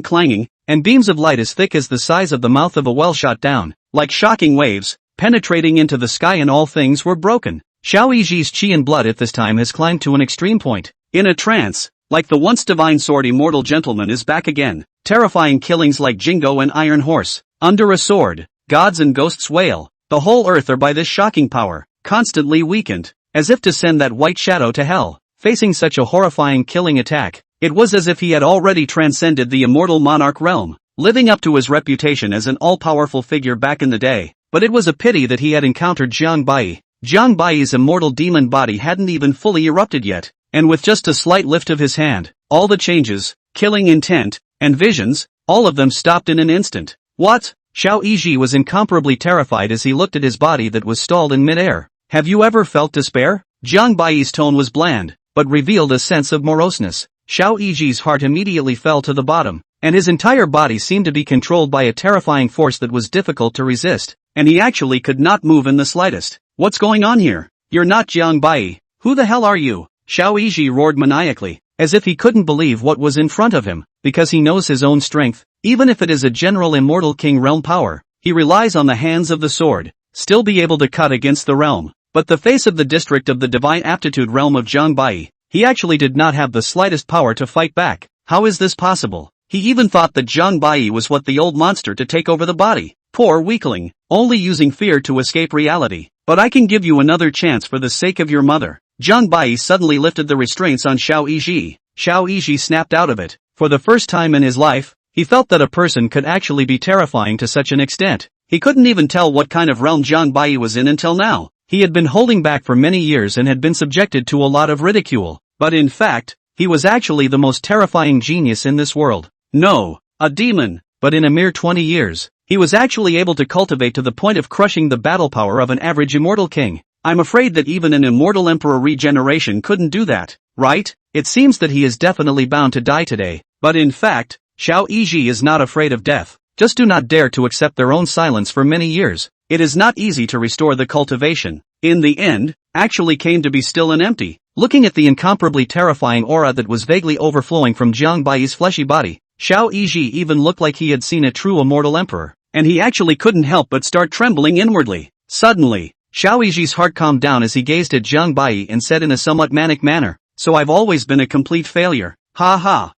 and beams of light as thick as the size of the mouth of a well shot down, like shocking waves, penetrating into the sky, and all things were broken. Xiao Yiji's qi and blood at this time has climbed to an extreme point. In a trance, like the once divine sword immortal gentleman is back again, terrifying killings like Jingo and Iron Horse. Under a sword, gods and ghosts wail. The whole earth are by this shocking power, constantly weakened, as if to send that white shadow to hell. Facing such a horrifying killing attack, it was as if he had already transcended the immortal monarch realm, living up to his reputation as an all-powerful figure back in the day. But it was a pity that he had encountered Jiang Bai. Jiang Bai's immortal demon body hadn't even fully erupted yet, and with just a slight lift of his hand, all the changes, killing intent, and visions, all of them stopped in an instant. What? Xiao Yiji was incomparably terrified as he looked at his body that was stalled in midair. Have you ever felt despair? Jiang Bai's tone was bland, but revealed a sense of moroseness. Xiao Yiji's heart immediately fell to the bottom, and his entire body seemed to be controlled by a terrifying force that was difficult to resist, and he actually could not move in the slightest. What's going on here? You're not Jiang Bai. Who the hell are you? Xiao Yiji roared maniacally, as if he couldn't believe what was in front of him, because he knows his own strength. Even if it is a general immortal king realm power, he relies on the hands of the sword, still be able to cut against the realm. But the face of the district of the divine aptitude realm of Jiang Bai, he actually did not have the slightest power to fight back. How is this possible? He even thought that Jiang Bai was what the old monster to take over the body. Poor weakling, only using fear to escape reality. But I can give you another chance for the sake of your mother. Jiang Bai suddenly lifted the restraints on Xiao Yiji. Xiao Yiji snapped out of it. For the first time in his life, He felt that a person could actually be terrifying to such an extent. He couldn't even tell what kind of realm Jiang Bai was in until now. He had been holding back for many years and had been subjected to a lot of ridicule. But in fact, he was actually the most terrifying genius in this world. No, a demon. But in a mere 20 years, he was actually able to cultivate to the point of crushing the battle power of an average immortal king. I'm afraid that even an immortal emperor regeneration couldn't do that, right? It seems that he is definitely bound to die today. But in fact, Xiao Yiji is not afraid of death. Just do not dare to accept their own silence for many years. It is not easy to restore the cultivation. In the end, actually came to be still and empty. Looking at the incomparably terrifying aura that was vaguely overflowing from Jiang Bai's fleshy body, Xiao Yiji even looked like he had seen a true immortal emperor, and he actually couldn't help but start trembling inwardly. Suddenly, Xiao Yiji's heart calmed down as he gazed at Jiang Bai and said in a somewhat manic manner, "So I've always been a complete failure. Ha ha.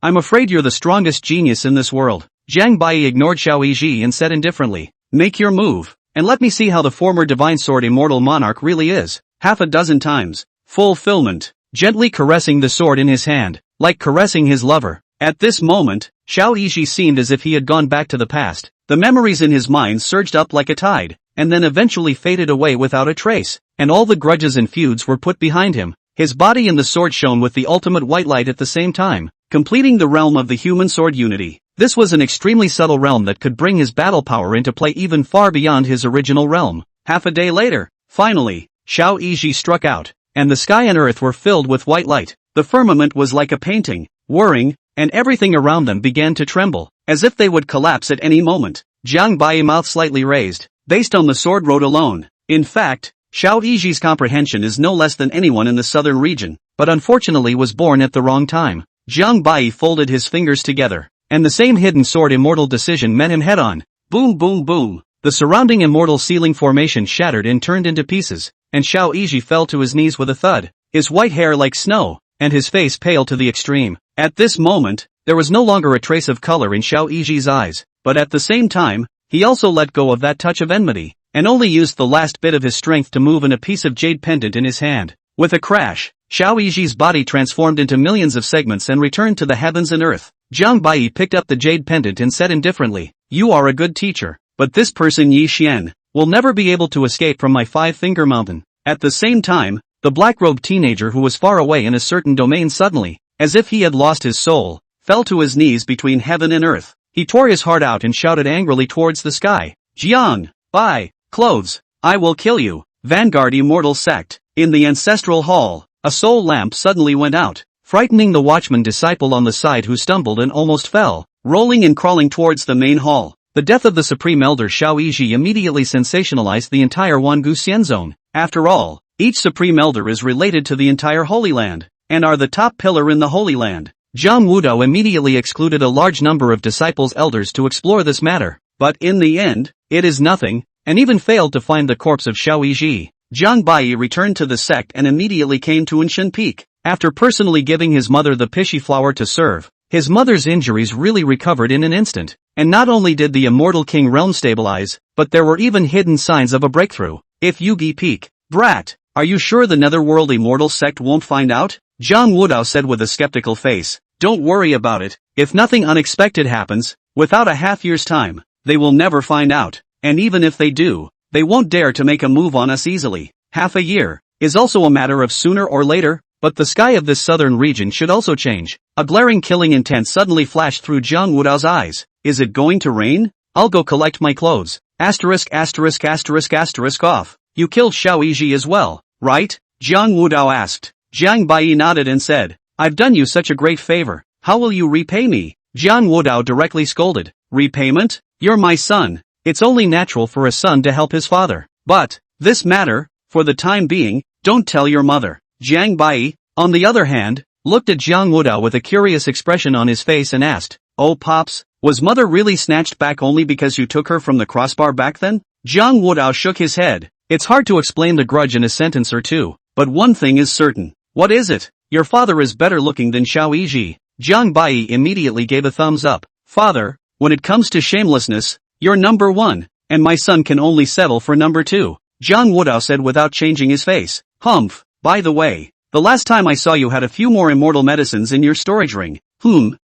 I'm afraid you're the strongest genius in this world." Jiang Bai ignored Xiao Yiji and said indifferently, "Make your move, and let me see how the former divine sword immortal monarch really is." Half a dozen times. Fulfillment. Gently caressing the sword in his hand, like caressing his lover. At this moment, Xiao Yiji seemed as if he had gone back to the past. The memories in his mind surged up like a tide, and then eventually faded away without a trace, and all the grudges and feuds were put behind him. His body and the sword shone with the ultimate white light at the same time, completing the realm of the human sword unity. This was an extremely subtle realm that could bring his battle power into play even far beyond his original realm. Half a day later, finally, Xiao Yiji struck out, and the sky and earth were filled with white light. The firmament was like a painting, whirring, and everything around them began to tremble, as if they would collapse at any moment. Jiang Bai, mouth slightly raised, based on the sword road alone. In fact, Xiao Yiji's comprehension is no less than anyone in the southern region, but unfortunately was born at the wrong time. Jiang Bai folded his fingers together, and the same hidden sword immortal decision met him head-on. Boom boom boom. The surrounding immortal ceiling formation shattered and turned into pieces, and Xiao Yiji fell to his knees with a thud, his white hair like snow, and his face pale to the extreme. At this moment, there was no longer a trace of color in Xiao Yiji's eyes, but at the same time, he also let go of that touch of enmity, and only used the last bit of his strength to move in a piece of jade pendant in his hand. With a crash, Xiao Yiji's body transformed into millions of segments and returned to the heavens and earth. Jiang Bai picked up the jade pendant and said indifferently, "You are a good teacher, but this person Yi Xian will never be able to escape from my five-finger mountain." At the same time, the black-robed teenager who was far away in a certain domain suddenly, as if he had lost his soul, fell to his knees between heaven and earth. He tore his heart out and shouted angrily towards the sky, "Jiang Bai, clothes, I will kill you." Vanguard Immortal Sect. In the ancestral hall, a soul lamp suddenly went out, frightening the watchman disciple on the side, who stumbled and almost fell, rolling and crawling towards the main hall. The death of the Supreme Elder Xiao Yiji immediately sensationalized the entire Wangu Xian zone. After all, each Supreme Elder is related to the entire Holy Land, and are the top pillar in the Holy Land. Zhang Wudao immediately excluded a large number of disciples elders to explore this matter, but in the end, it is nothing, and even failed to find the corpse of Xiao Yiji. Jiang Bai returned to the sect and immediately came to Anshan Peak. After personally giving his mother the pishy flower to serve, his mother's injuries really recovered in an instant, and not only did the Immortal King realm stabilize, but there were even hidden signs of a breakthrough. If Yugi Peak, brat, are you sure the Netherworld Immortal Sect won't find out? Zhang Wudao said with a skeptical face. Don't worry about it. If nothing unexpected happens, without a half year's time, they will never find out, and even if they do, they won't dare to make a move on us easily. Half a year is also a matter of sooner or later, but the sky of this southern region should also change. A glaring killing intent suddenly flashed through Zhang Wudao's eyes. Is it going to rain? I'll go collect my clothes. Asterisk asterisk asterisk asterisk off. You killed Xiao Yiji as well, right? Zhang Wudao asked. Jiang Bai nodded and said, I've done you such a great favor. How will you repay me? Zhang Wudao directly scolded. Repayment? You're my son. It's only natural for a son to help his father. But, this matter, for the time being, don't tell your mother. Jiang Bai, on the other hand, looked at Zhang Wudao with a curious expression on his face and asked, Oh Pops, was mother really snatched back only because you took her from the crossbar back then? Zhang Wudao shook his head. It's hard to explain the grudge in a sentence or two, but one thing is certain. What is it? Your father is better looking than Xiao Yiji. Jiang Bai immediately gave a thumbs up. Father, when it comes to shamelessness, you're number one, and my son can only settle for number two. Zhang Wudao said without changing his face. Humph, by the way, the last time I saw you had a few more immortal medicines in your storage ring.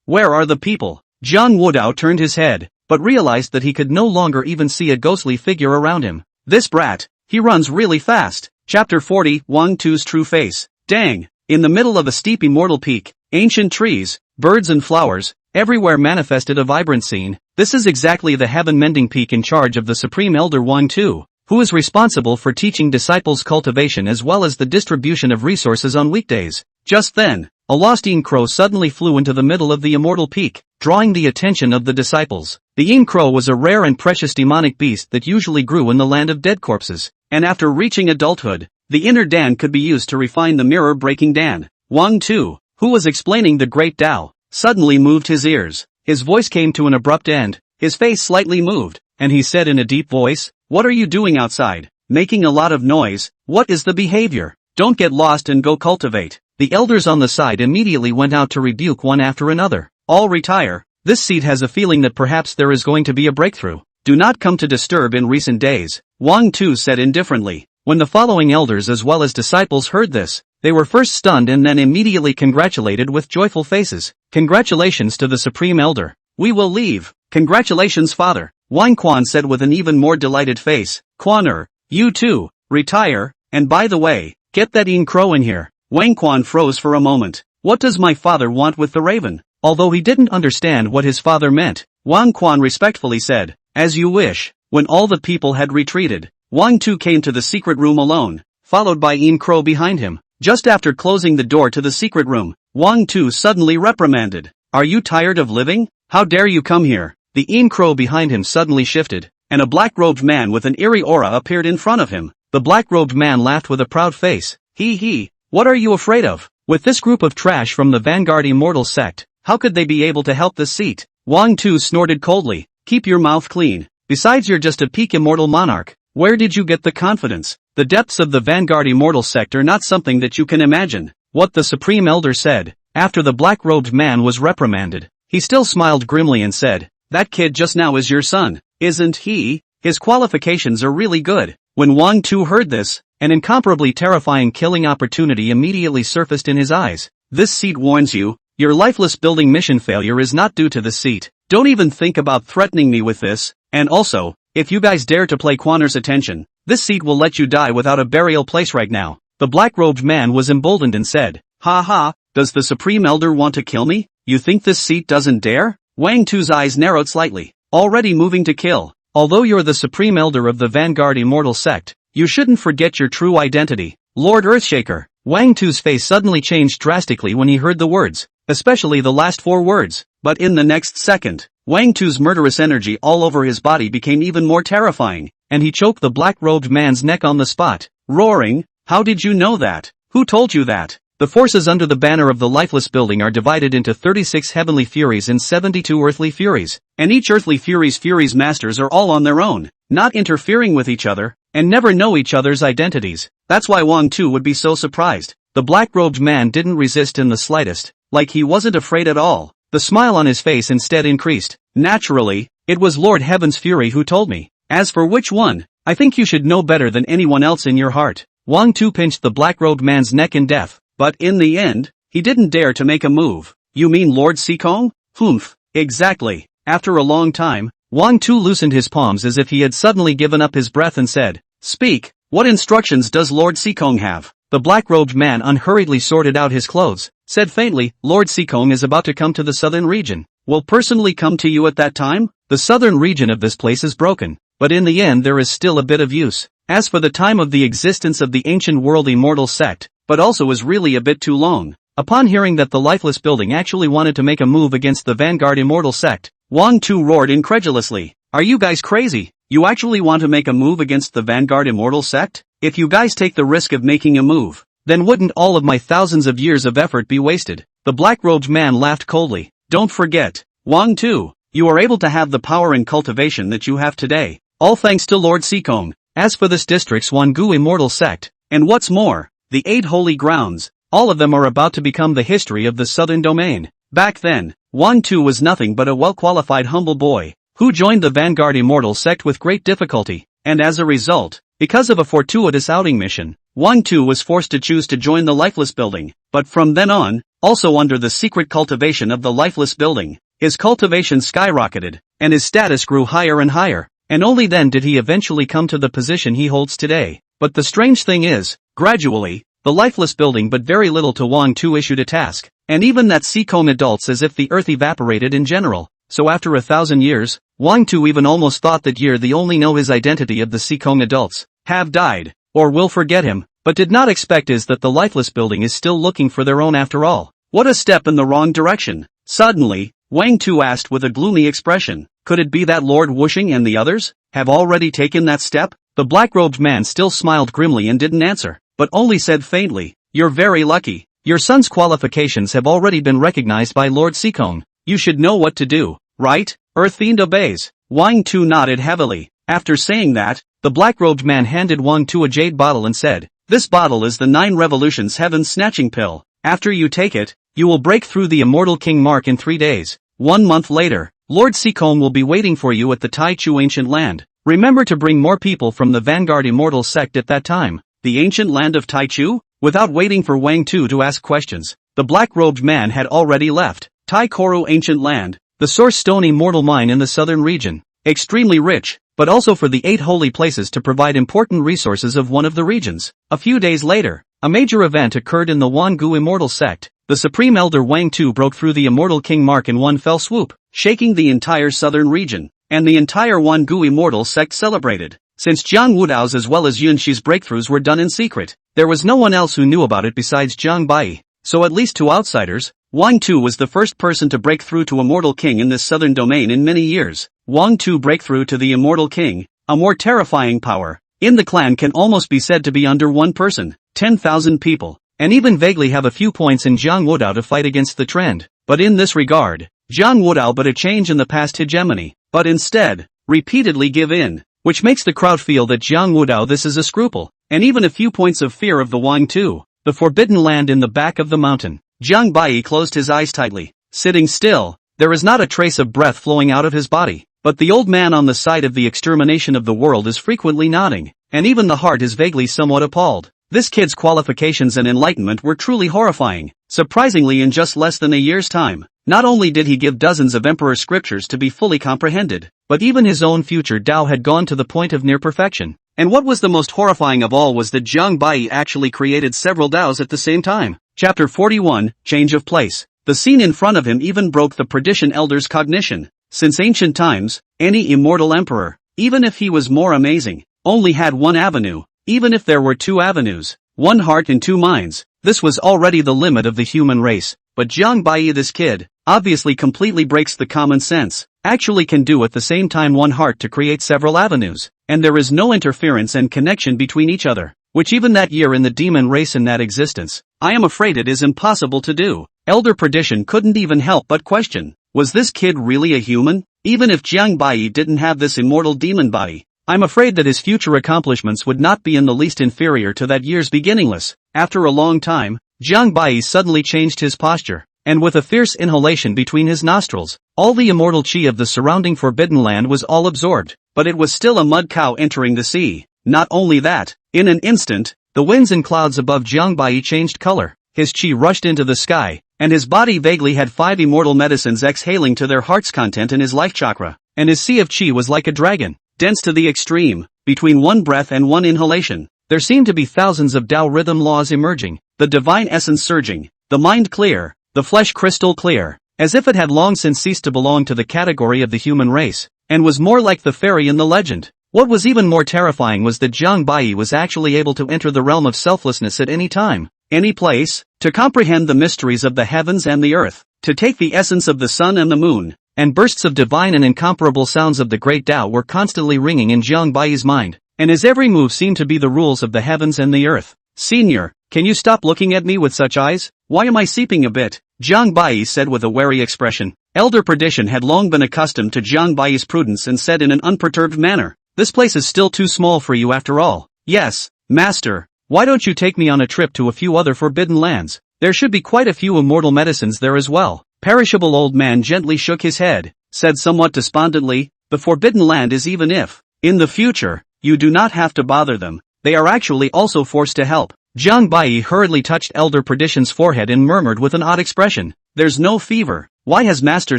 Where are the people? Jiang Wudao turned his head, but realized that he could no longer even see a ghostly figure around him. This brat, he runs really fast. Chapter 40, Wang Tu's True Face. Dang! In the middle of a steep immortal peak, ancient trees, birds and flowers, everywhere manifested a vibrant scene. This is exactly the heaven-mending peak in charge of the Supreme Elder Wang Tu, who is responsible for teaching disciples cultivation as well as the distribution of resources on weekdays. Just then, a lost Yin Crow suddenly flew into the middle of the immortal peak, drawing the attention of the disciples. The Yin Crow was a rare and precious demonic beast that usually grew in the land of dead corpses, and after reaching adulthood, the inner Dan could be used to refine the mirror-breaking Dan. Wang Tu, who was explaining the great Tao, suddenly moved his ears. His voice came to an abrupt end, his face slightly moved, and he said in a deep voice, "What are you doing outside? Making a lot of noise. What is the behavior? Don't get lost and go cultivate." The elders on the side immediately went out to rebuke one after another. "All retire. This seat has a feeling that perhaps there is going to be a breakthrough. Do not come to disturb in recent days," Wang Tu said indifferently. When the following elders as well as disciples heard this, they were first stunned and then immediately congratulated with joyful faces. "Congratulations to the Supreme Elder. We will leave." "Congratulations, Father," Wang Quan said with an even more delighted face. "Quaner, you too, retire, and by the way, get that Yin Crow in here." Wang Quan froze for a moment. What does my father want with the raven? Although he didn't understand what his father meant, Wang Quan respectfully said, "As you wish." When all the people had retreated, Wang Tu came to the secret room alone, followed by Yin Crow behind him. Just after closing the door to the secret room, Wang Tu suddenly reprimanded, "Are you tired of living? How dare you come here?" The Yin Crow behind him suddenly shifted, and a black-robed man with an eerie aura appeared in front of him. The black-robed man laughed with a proud face. "He, what are you afraid of? With this group of trash from the Vanguard Immortal sect, how could they be able to help this seat?" Wang Tu snorted coldly, "Keep your mouth clean. Besides, you're just a peak immortal monarch. Where did you get the confidence? The depths of the Vanguard Immortal sect are not something that you can imagine." What the Supreme Elder said, after the black-robed man was reprimanded, he still smiled grimly and said, "That kid just now is your son, isn't he? His qualifications are really good." When Wang Tu heard this, an incomparably terrifying killing opportunity immediately surfaced in his eyes. "This seat warns you, your lifeless building mission failure is not due to the seat. Don't even think about threatening me with this, and also, if you guys dare to play Quaner's attention, this seat will let you die without a burial place right now." The black-robed man was emboldened and said, "Ha ha, does the Supreme Elder want to kill me? You think this seat doesn't dare?" Wang Tu's eyes narrowed slightly. "Already moving to kill. Although you're the Supreme Elder of the Vanguard Immortal sect, you shouldn't forget your true identity, Lord Earthshaker." Wang Tu's face suddenly changed drastically when he heard the words, especially the last 4 words. But in the next second, Wang Tu's murderous energy all over his body became even more terrifying, and he choked the black-robed man's neck on the spot, roaring, "How did you know that? Who told you that?" The forces under the banner of the lifeless building are divided into 36 heavenly furies and 72 earthly furies, and each earthly fury's masters are all on their own, not interfering with each other, and never know each other's identities. That's why Wang Tu would be so surprised. The black-robed man didn't resist in the slightest, like he wasn't afraid at all. The smile on his face instead increased. "Naturally, it was Lord Heaven's Fury who told me. As for which one, I think you should know better than anyone else in your heart." Wang Tu pinched the black-robed man's neck in death, but in the end, he didn't dare to make a move. "You mean Lord Sikong? Humph, exactly." After a long time, Wang Tu loosened his palms as if he had suddenly given up his breath and said, "Speak, what instructions does Lord Sikong have?" The black-robed man unhurriedly sorted out his clothes, said faintly, "Lord Sikong is about to come to the southern region. Will personally come to you at that time? The southern region of this place is broken, but in the end there is still a bit of use. As for the time of the existence of the ancient world immortal sect, but also is really a bit too long." Upon hearing that the lifeless building actually wanted to make a move against the Vanguard Immortal sect, Wang Tu roared incredulously, "Are you guys crazy? You actually want to make a move against the Vanguard Immortal sect? If you guys take the risk of making a move, then wouldn't all of my thousands of years of effort be wasted?" The black-robed man laughed coldly. "Don't forget, Wang Tu, you are able to have the power and cultivation that you have today, all thanks to Lord Sikong. As for this district's Wangu Immortal sect, and what's more, the 8 holy grounds, all of them are about to become the history of the southern domain." Back then, Wang Tu was nothing but a well-qualified humble boy, who joined the Vanguard Immortal sect with great difficulty, and as a result, because of a fortuitous outing mission, Wang Tu was forced to choose to join the lifeless building, but from then on, also under the secret cultivation of the lifeless building, his cultivation skyrocketed, and his status grew higher and higher, and only then did he eventually come to the position he holds today. But the strange thing is, gradually, the lifeless building but very little to Wang Tu issued a task, and even that Seacombe adults as if the earth evaporated in general. So after 1,000 years, Wang Tu even almost thought that year the only know his identity of the Seacombe adults, have died, or will forget him, but did not expect is that the lifeless building is still looking for their own after all. What a step in the wrong direction. Suddenly, Wang Tu asked with a gloomy expression, could it be that Lord Wuxing and the others have already taken that step? The black-robed man still smiled grimly and didn't answer, but only said faintly, you're very lucky. Your son's qualifications have already been recognized by Lord Seacombe. You should know what to do, right? Earth Fiend obeys. Wang Tu nodded heavily. After saying that, the black-robed man handed Wang Tu a jade bottle and said, this bottle is the 9 Revolutions Heaven Snatching Pill. After you take it, you will break through the Immortal King mark in 3 days. 1 month later, Lord Seacombe will be waiting for you at the Tai Chu Ancient Land. Remember to bring more people from the Vanguard Immortal sect at that time. The ancient land of Tai Chu? Without waiting for Wang Tu to ask questions, the black-robed man had already left. Tai Koru Ancient Land, the Source Stone Immortal Mine in the southern region. Extremely rich, but also for the 8 holy places to provide important resources of one of the regions. A few days later, a major event occurred in the Wangu Immortal sect. The Supreme Elder Wang Tu broke through the Immortal King mark in one fell swoop, shaking the entire southern region, and the entire Wangu Immortal sect celebrated. Since Jiang Wudao's as well as Yun Shi's breakthroughs were done in secret, there was no one else who knew about it besides Jiang Bai. So at least to outsiders, Wang Tu was the first person to break through to Immortal King in this southern domain in many years. Wang Tu breakthrough to the Immortal King, a more terrifying power, in the clan can almost be said to be under one person, 10,000 people, and even vaguely have a few points in Jiang Wudao to fight against the trend. But in this regard, Jiang Wudao but a change in the past hegemony, but instead, repeatedly give in, which makes the crowd feel that Jiang Wudao this is a scruple, and even a few points of fear of the Wang Tu, the forbidden land in the back of the mountain. Jiang Bai closed his eyes tightly, sitting still. There is not a trace of breath flowing out of his body, but the old man on the side of the extermination of the world is frequently nodding, and even the heart is vaguely somewhat appalled. This kid's qualifications and enlightenment were truly horrifying. Surprisingly, in just less than a year's time, not only did he give dozens of emperor scriptures to be fully comprehended, but even his own future Tao had gone to the point of near perfection. And what was the most horrifying of all was that Jiang Bai actually created several Taos at the same time. Chapter 41, Change of Place. The scene in front of him even broke the Perdition Elder's cognition. Since ancient times, any immortal emperor, even if he was more amazing, only had one avenue, even if there were 2 avenues, 1 heart and 2 minds. This was already the limit of the human race. But Jiang Bai, this kid, obviously completely breaks the common sense, actually can do at the same time 1 heart to create several avenues, and there is no interference and connection between each other, which even that year in the demon race in that existence, I am afraid it is impossible to do. Elder Perdition couldn't even help but question, was this kid really a human? Even if Jiang Bai didn't have this immortal demon body, I'm afraid that his future accomplishments would not be in the least inferior to that year's beginningless. After a long time, Jiang Bai suddenly changed his posture, and with a fierce inhalation between his nostrils, all the immortal chi of the surrounding forbidden land was all absorbed, but it was still a mud cow entering the sea. Not only that, in an instant, the winds and clouds above Jiang Bai changed color, his chi rushed into the sky, and his body vaguely had 5 immortal medicines exhaling to their heart's content in his life chakra, and his sea of chi was like a dragon, dense to the extreme. Between 1 breath and 1 inhalation, there seemed to be thousands of Tao rhythm laws emerging, the divine essence surging, the mind clear, the flesh crystal clear, as if it had long since ceased to belong to the category of the human race, and was more like the fairy in the legend. What was even more terrifying was that Jiang Bai was actually able to enter the realm of selflessness at any time, any place, to comprehend the mysteries of the heavens and the earth, to take the essence of the sun and the moon, and bursts of divine and incomparable sounds of the great Tao were constantly ringing in Jiang Bai's mind, and his every move seemed to be the rules of the heavens and the earth. Senior, can you stop looking at me with such eyes? Why am I seeping a bit? Jiang Bai said with a wary expression. Elder Perdition had long been accustomed to Jiang Bai's prudence and said in an unperturbed manner, this place is still too small for you after all. Yes, master, why don't you take me on a trip to a few other forbidden lands? There should be quite a few immortal medicines there as well. Perishable old man gently shook his head, said somewhat despondently, the forbidden land is even if, in the future, you do not have to bother them, they are actually also forced to help. Jiang Bai hurriedly touched Elder Perdition's forehead and murmured with an odd expression, there's no fever. Why has Master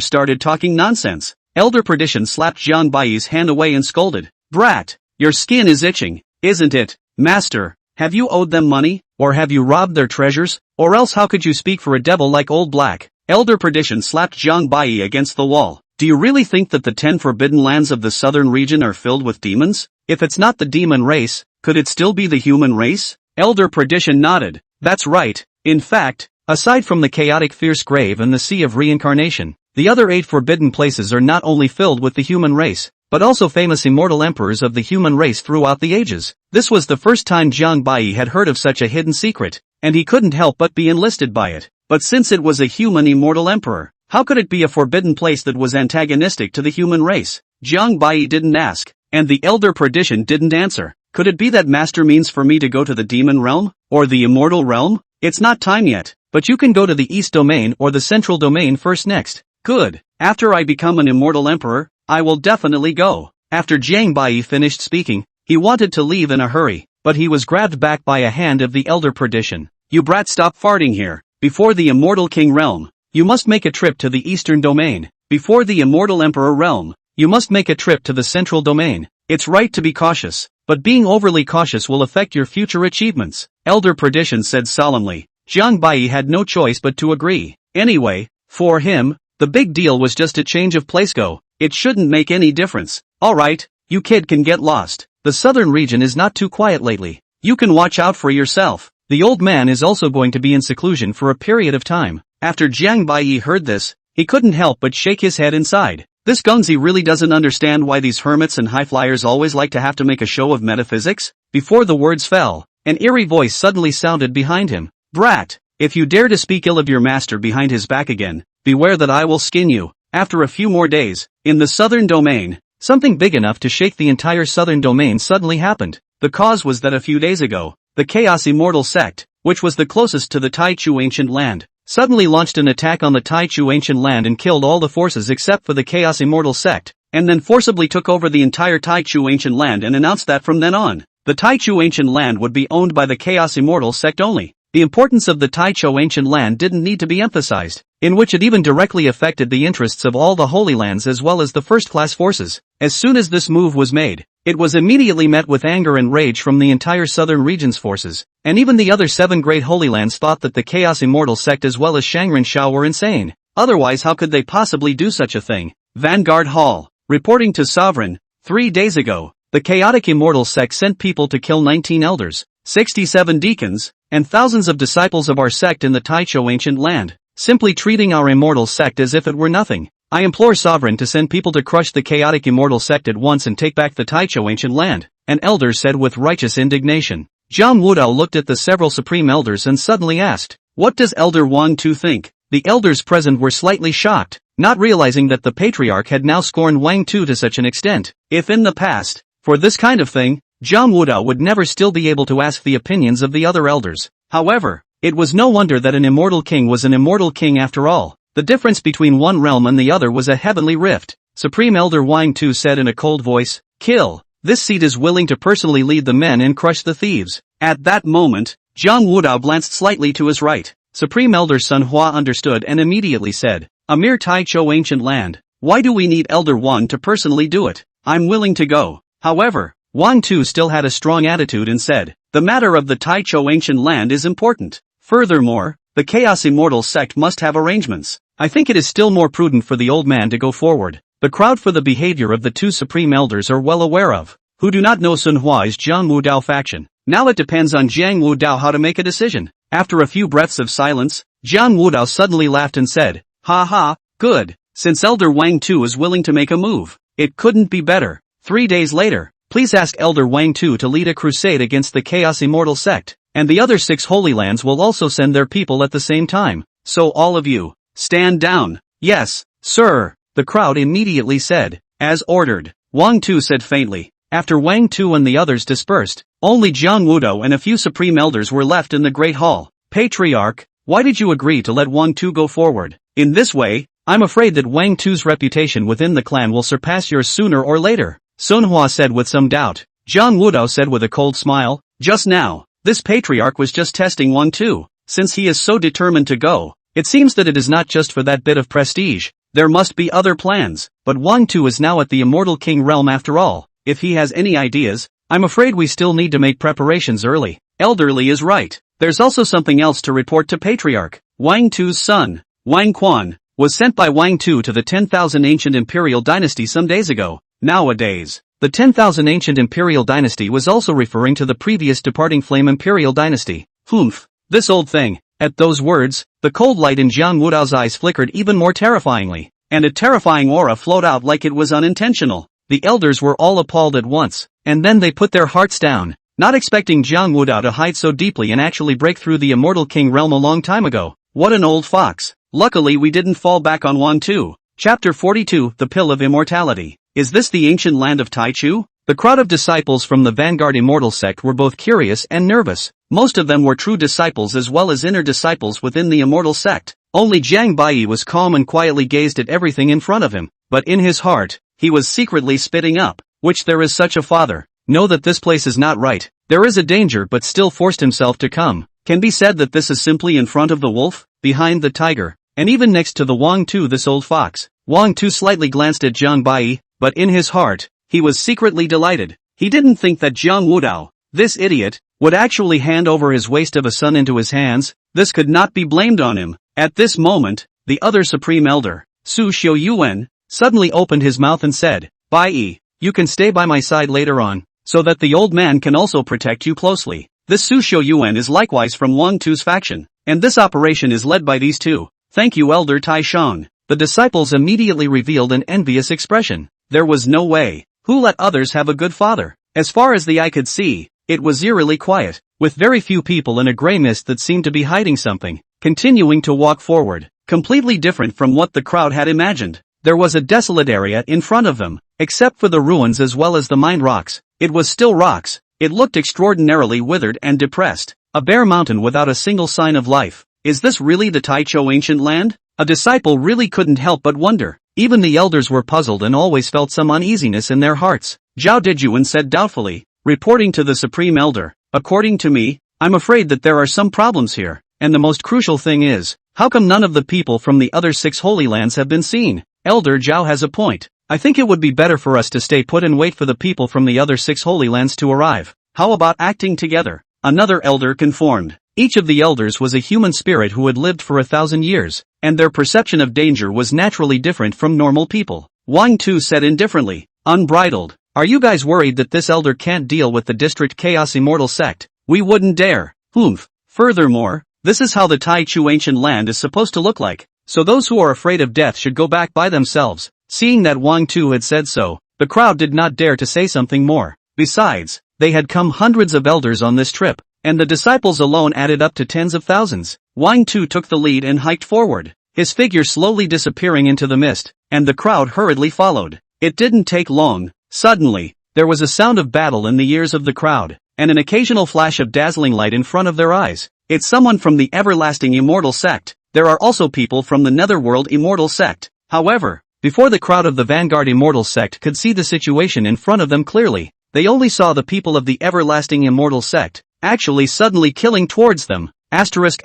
started talking nonsense? Elder Perdition slapped Jiang Baiyi's hand away and scolded. Brat! Your skin is itching, isn't it? Master, have you owed them money? Or have you robbed their treasures? Or else how could you speak for a devil like Old Black? Elder Perdition slapped Jiang Baiyi against the wall. Do you really think that the 10 forbidden lands of the southern region are filled with demons? If it's not the demon race, could it still be the human race? Elder Perdition nodded. That's right. In fact, aside from the chaotic fierce grave and the sea of reincarnation, the other 8 forbidden places are not only filled with the human race, but also famous immortal emperors of the human race throughout the ages. This was the first time Jiang Baiyi had heard of such a hidden secret, and he couldn't help but be enlisted by it. But since it was a human immortal emperor, how could it be a forbidden place that was antagonistic to the human race? Jiang Baiyi didn't ask, and the Elder Perdition didn't answer. Could it be that Master means for me to go to the demon realm? Or the immortal realm? It's not time yet, but you can go to the East Domain or the Central Domain first next. Good. After I become an immortal emperor, I will definitely go. After Jiang Baiyi finished speaking, he wanted to leave in a hurry, but he was grabbed back by a hand of the Elder Perdition. You brat, stop farting here. Before the immortal king realm, you must make a trip to the Eastern Domain. Before the immortal emperor realm, you must make a trip to the Central Domain. It's right to be cautious, but being overly cautious will affect your future achievements, Elder Perdition said solemnly. Jiang Baiyi had no choice but to agree. Anyway, for him, the big deal was just a change of place. Go. It shouldn't make any difference. Alright, you kid can get lost. The southern region is not too quiet lately. You can watch out for yourself. The old man is also going to be in seclusion for a period of time. After Jiang Baiyi heard this, he couldn't help but shake his head inside. This Gongzi really doesn't understand why these hermits and highflyers always like to have to make a show of metaphysics. Before the words fell, an eerie voice suddenly sounded behind him. Brat, if you dare to speak ill of your master behind his back again, beware that I will skin you. After a few more days, in the southern domain, something big enough to shake the entire southern domain suddenly happened. The cause was that a few days ago, the Chaos Immortal Sect, which was the closest to the Taichu Ancient Land, suddenly launched an attack on the Taichu Ancient Land and killed all the forces except for the Chaos Immortal Sect, and then forcibly took over the entire Taichu Ancient Land and announced that from then on, the Taichu Ancient Land would be owned by the Chaos Immortal Sect only. The importance of the Taichu Ancient Land didn't need to be emphasized, in which it even directly affected the interests of all the Holy Lands as well as the first-class forces. As soon as this move was made, it was immediately met with anger and rage from the entire southern region's forces, and even the other 7 great Holy Lands thought that the Chaos Immortal Sect as well as Shangren Shao were insane. Otherwise, how could they possibly do such a thing? Vanguard Hall, reporting to Sovereign, 3 days ago, the Chaotic Immortal Sect sent people to kill 19 elders, 67 deacons, and thousands of disciples of our sect in the Taichu Ancient Land, simply treating our immortal sect as if it were nothing. I implore Sovereign to send people to crush the Chaotic Immortal Sect at once and take back the Taichu Ancient Land, an elder said with righteous indignation. Zhang Wudao looked at the several supreme elders and suddenly asked, what does Elder Wang Tu think? The elders present were slightly shocked, not realizing that the patriarch had now scorned Wang Tu to such an extent. If in the past, for this kind of thing, Zhang Wudao would never still be able to ask the opinions of the other elders. However, it was no wonder that an immortal king was an immortal king after all. The difference between one realm and the other was a heavenly rift. Supreme Elder Wang Tu said in a cold voice, kill. This seat is willing to personally lead the men and crush the thieves. At that moment, Zhang Wudao glanced slightly to his right. Supreme Elder Sun Hua understood and immediately said, a mere Taichu Ancient Land. Why do we need Elder Wang to personally do it? I'm willing to go. However, Wang Tu still had a strong attitude and said, the matter of the Taichu Ancient Land is important. Furthermore, the Chaos Immortal Sect must have arrangements. I think it is still more prudent for the old man to go forward. The crowd for the behavior of the 2 supreme elders are well aware of. Who do not know Sun Hua is Jiang Wudao faction. Now it depends on Jiang Wudao how to make a decision. After a few breaths of silence, Jiang Wudao suddenly laughed and said, ha ha, good. Since Elder Wang Tu is willing to make a move, it couldn't be better. 3 days later, please ask Elder Wang Tu to lead a crusade against the Chaos Immortal Sect, and the other 6 Holy Lands will also send their people at the same time. So all of you, stand down. Yes, sir, the crowd immediately said, as ordered. Wang Tu said faintly. After Wang Tu and the others dispersed, only Jiang Wudao and a few supreme elders were left in the Great Hall. Patriarch, why did you agree to let Wang Tu go forward? In this way, I'm afraid that Wang Tu's reputation within the clan will surpass yours sooner or later, Sun Hua said with some doubt. Jiang Wudao said with a cold smile, just now, this patriarch was just testing Wang Tu. Since he is so determined to go, It seems that it is not just for that bit of prestige. There must be other plans, but Wang Tu is now at the Immortal King realm after all. If he has any ideas, I'm afraid we still need to make preparations early. Elderly is right. There's also something else to report to Patriarch. Wang Tu's son, Wang Quan, was sent by Wang Tu to the 10,000 Ancient Imperial Dynasty some days ago. Nowadays, the 10,000 Ancient Imperial Dynasty was also referring to the previous departing Flame Imperial Dynasty. Humph, this old thing. At those words, the cold light in Jiang Wudao's eyes flickered even more terrifyingly, and a terrifying aura flowed out like it was unintentional. The elders were all appalled at once, and then they put their hearts down, not expecting Jiang Wudao to hide so deeply and actually break through the Immortal King realm a long time ago. What an old fox. Luckily we didn't fall back on Wang Tu. Chapter 42, The Pill of Immortality. Is this the ancient land of Taichu? The crowd of disciples from the Vanguard Immortal sect were both curious and nervous. Most of them were true disciples as well as inner disciples within the Immortal sect. Only Jiang Bai was calm and quietly gazed at everything in front of him, but in his heart, he was secretly spitting up. Which there is such a father. Know that this place is not right. There is a danger but still forced himself to come. Can be said that this is simply in front of the wolf, behind the tiger, and even next to the Wang Tu this old fox. Wang Tu slightly glanced at Jiang Bai, but in his heart, he was secretly delighted. He didn't think that Jiang Wudao, this idiot, would actually hand over his waste of a son into his hands. This could not be blamed on him. At this moment, the other supreme elder, Su Xiuyuan, suddenly opened his mouth and said, Bai, you can stay by my side later on, so that the old man can also protect you closely. This Su Xiuyuan is likewise from Wang Tu's faction, and this operation is led by these two. Thank you, Elder Tai Shang. The disciples immediately revealed an envious expression. There was no way. Who let others have a good father? As far as the eye could see, it was eerily quiet, with very few people in a gray mist that seemed to be hiding something. Continuing to walk forward, completely different from what the crowd had imagined. There was a desolate area in front of them, except for the ruins as well as the mined rocks. It was still rocks. It looked extraordinarily withered and depressed. A bare mountain without a single sign of life. Is this really the Taichou ancient land? A disciple really couldn't help but wonder. Even the elders were puzzled and always felt some uneasiness in their hearts. Zhao Dejuan said doubtfully, reporting to the Supreme Elder, according to me, I'm afraid that there are some problems here, and the most crucial thing is, how come none of the people from the other 6 Holy Lands have been seen? Elder Zhao has a point. I think it would be better for us to stay put and wait for the people from the other 6 Holy Lands to arrive. How about acting together? Another elder conformed. Each of the elders was a human spirit who had lived for 1,000 years, and their perception of danger was naturally different from normal people. Wang Tu said indifferently, unbridled. Are you guys worried that this elder can't deal with the District Chaos Immortal sect? We wouldn't dare. Humph. Furthermore, this is how the Taichu ancient land is supposed to look like, so those who are afraid of death should go back by themselves. Seeing that Wang Tu had said so, the crowd did not dare to say something more. Besides, they had come hundreds of elders on this trip, and the disciples alone added up to tens of thousands. Wang Tu took the lead and hiked forward, his figure slowly disappearing into the mist, and the crowd hurriedly followed. It didn't take long. Suddenly, there was a sound of battle in the ears of the crowd, and an occasional flash of dazzling light in front of their eyes. It's someone from the everlasting immortal sect. There are also people from the netherworld immortal sect. However, before the crowd of the Vanguard Immortal sect could see the situation in front of them clearly, they only saw the people of the everlasting immortal sect, actually suddenly killing towards them. Asterisk.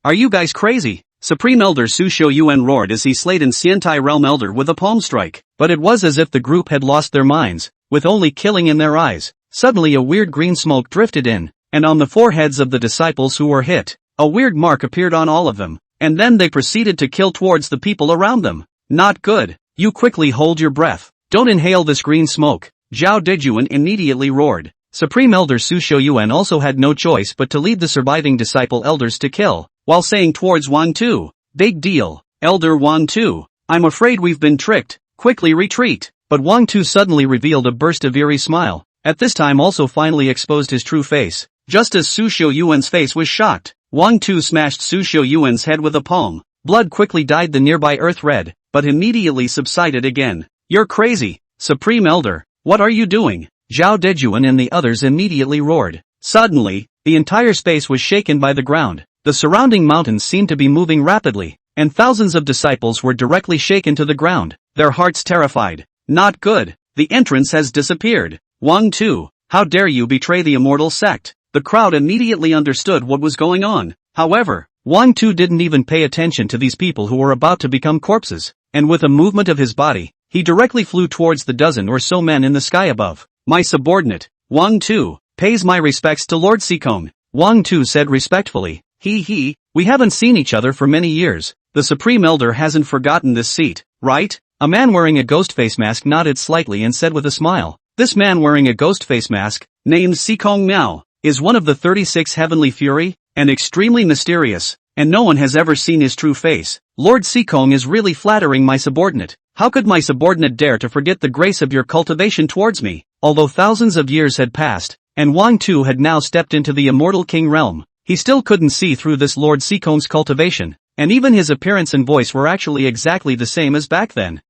Are you guys crazy? Supreme Elder Su Xiuyuan roared as he slayed an Xiantai realm elder with a palm strike. But it was as if the group had lost their minds, with only killing in their eyes. Suddenly a weird green smoke drifted in, and on the foreheads of the disciples who were hit, a weird mark appeared on all of them, and then they proceeded to kill towards the people around them. Not good. You quickly hold your breath. Don't inhale this green smoke. Zhao Dejuan immediately roared. Supreme Elder Su Xiuyuan also had no choice but to lead the surviving disciple elders to kill, while saying towards Wang Tu, big deal, Elder Wang Tu, I'm afraid we've been tricked, quickly retreat. But Wang Tu suddenly revealed a burst of eerie smile, at this time also finally exposed his true face. Just as Su Xiuyuan's face was shocked, Wang Tu smashed Su Xiuyuan's head with a palm. Blood quickly dyed the nearby earth red, but immediately subsided again. You're crazy, Supreme Elder, what are you doing? Zhao Dejuan and the others immediately roared. Suddenly, the entire space was shaken by the ground. The surrounding mountains seemed to be moving rapidly, and thousands of disciples were directly shaken to the ground, their hearts terrified. Not good. The entrance has disappeared. Wang Tu, how dare you betray the immortal sect? The crowd immediately understood what was going on. However, Wang Tu didn't even pay attention to these people who were about to become corpses, and with a movement of his body, he directly flew towards the dozen or so men in the sky above. My subordinate, Wang Tu, pays my respects to Lord Sikong, Wang Tu said respectfully. We haven't seen each other for many years. The Supreme Elder hasn't forgotten this seat, right? A man wearing a ghost face mask nodded slightly and said with a smile. This man wearing a ghost face mask, named Sikong Miao, is one of the 36 Heavenly Fury, and extremely mysterious, and no one has ever seen his true face. Lord Sikong is really flattering my subordinate. How could my subordinate dare to forget the grace of your cultivation towards me? Although thousands of years had passed, and Wang Tu had now stepped into the immortal king realm, he still couldn't see through this Lord Sikong's cultivation, and even his appearance and voice were actually exactly the same as back then.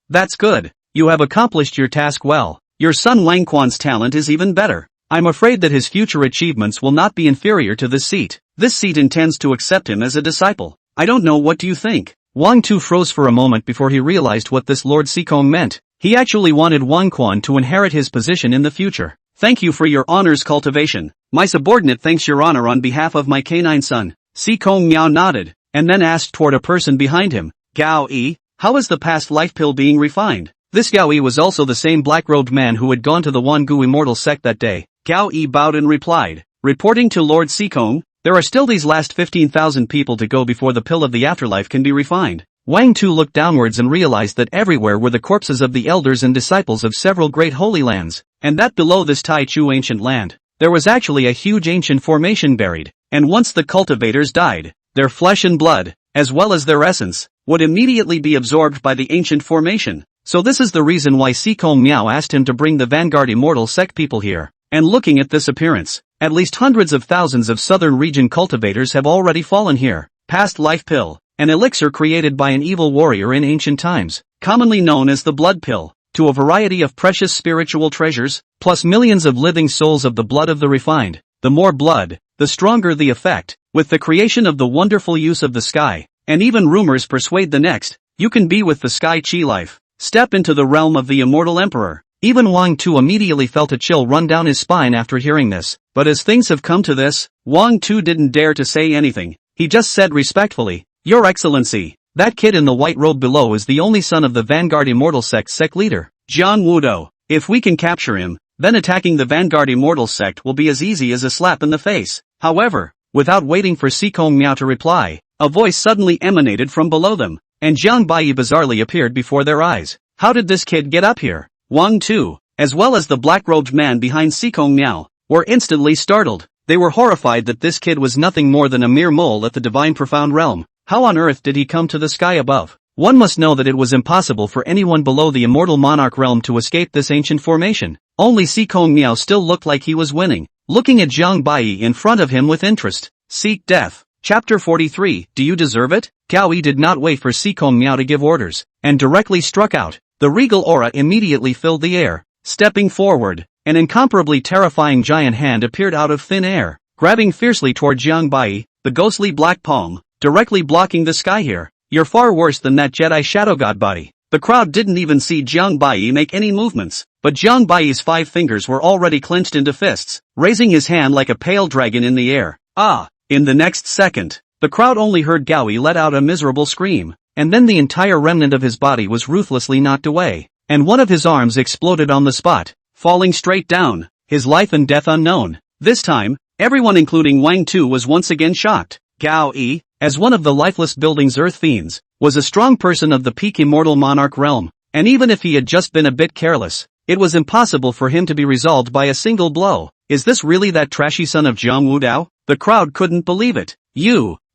That's good. You have accomplished your task well. Your son Wang Quan's talent is even better. I'm afraid that his future achievements will not be inferior to this seat. This seat intends to accept him as a disciple. I don't know, what do you think? Wang Tu froze for a moment before he realized what this Lord Sikong meant. He actually wanted Wang Quan to inherit his position in the future. Thank you for your honor's cultivation. My subordinate thanks your honor on behalf of my canine son. Sikong Miao nodded, and then asked toward a person behind him. Gao Yi, how is the past life pill being refined? This Gao Yi was also the same black-robed man who had gone to the Wangu immortal sect that day. Gao Yi bowed and replied, reporting to Lord Sikong, there are still these last 15,000 people to go before the pill of the afterlife can be refined. Wang Tu looked downwards and realized that everywhere were the corpses of the elders and disciples of several great holy lands, and that below this Tai Chu ancient land, there was actually a huge ancient formation buried, and once the cultivators died, their flesh and blood, as well as their essence, would immediately be absorbed by the ancient formation. So this is the reason why Sikong Miao asked him to bring the Vanguard Immortal Sect people here. And looking at this appearance, at least hundreds of thousands of southern region cultivators have already fallen here. Past life pill, an elixir created by an evil warrior in ancient times, commonly known as the blood pill, to a variety of precious spiritual treasures, plus millions of living souls of the blood of the refined. The more blood, the stronger the effect. With the creation of the wonderful use of the sky, and even rumors persuade the next, you can be with the sky chi life. Step into the realm of the immortal emperor. Even Wang Tu immediately felt a chill run down his spine after hearing this, but as things have come to this, Wang Tu didn't dare to say anything. He just said respectfully, Your Excellency, that kid in the white robe below is the only son of the Vanguard Immortal sect leader, Jiang Wudo. If we can capture him, then attacking the Vanguard Immortal sect will be as easy as a slap in the face. However, without waiting for Sikong Miao to reply, a voice suddenly emanated from below them, and Jiang Baiyi bizarrely appeared before their eyes. How did this kid get up here? Wang Tu, as well as the black-robed man behind Sikong Miao, were instantly startled. They were horrified that this kid was nothing more than a mere mole at the divine profound realm. How on earth did he come to the sky above? One must know that it was impossible for anyone below the immortal monarch realm to escape this ancient formation. Only Sikong Miao still looked like he was winning, looking at Jiang Baiyi in front of him with interest. Seek death. Chapter 43, Do you deserve it? Gao Yi did not wait for Sikong Miao to give orders, and directly struck out. The regal aura immediately filled the air. Stepping forward, an incomparably terrifying giant hand appeared out of thin air, grabbing fiercely toward Jiang Baiyi, the ghostly black palm, directly blocking the sky here. You're far worse than that Jedi Shadow God body. The crowd didn't even see Jiang Baiyi make any movements, but Jiang Baiyi's 5 fingers were already clenched into fists, raising his hand like a pale dragon in the air. In the next second, the crowd only heard Gao Yi let out a miserable scream, and then the entire remnant of his body was ruthlessly knocked away, and one of his arms exploded on the spot, falling straight down, his life and death unknown. This time, everyone including Wang Tu was once again shocked. Gao Yi, as one of the lifeless building's earth fiends, was a strong person of the peak immortal monarch realm, and even if he had just been a bit careless, it was impossible for him to be resolved by a single blow. Is this really that trashy son of Jiang Wudao? The crowd couldn't believe it.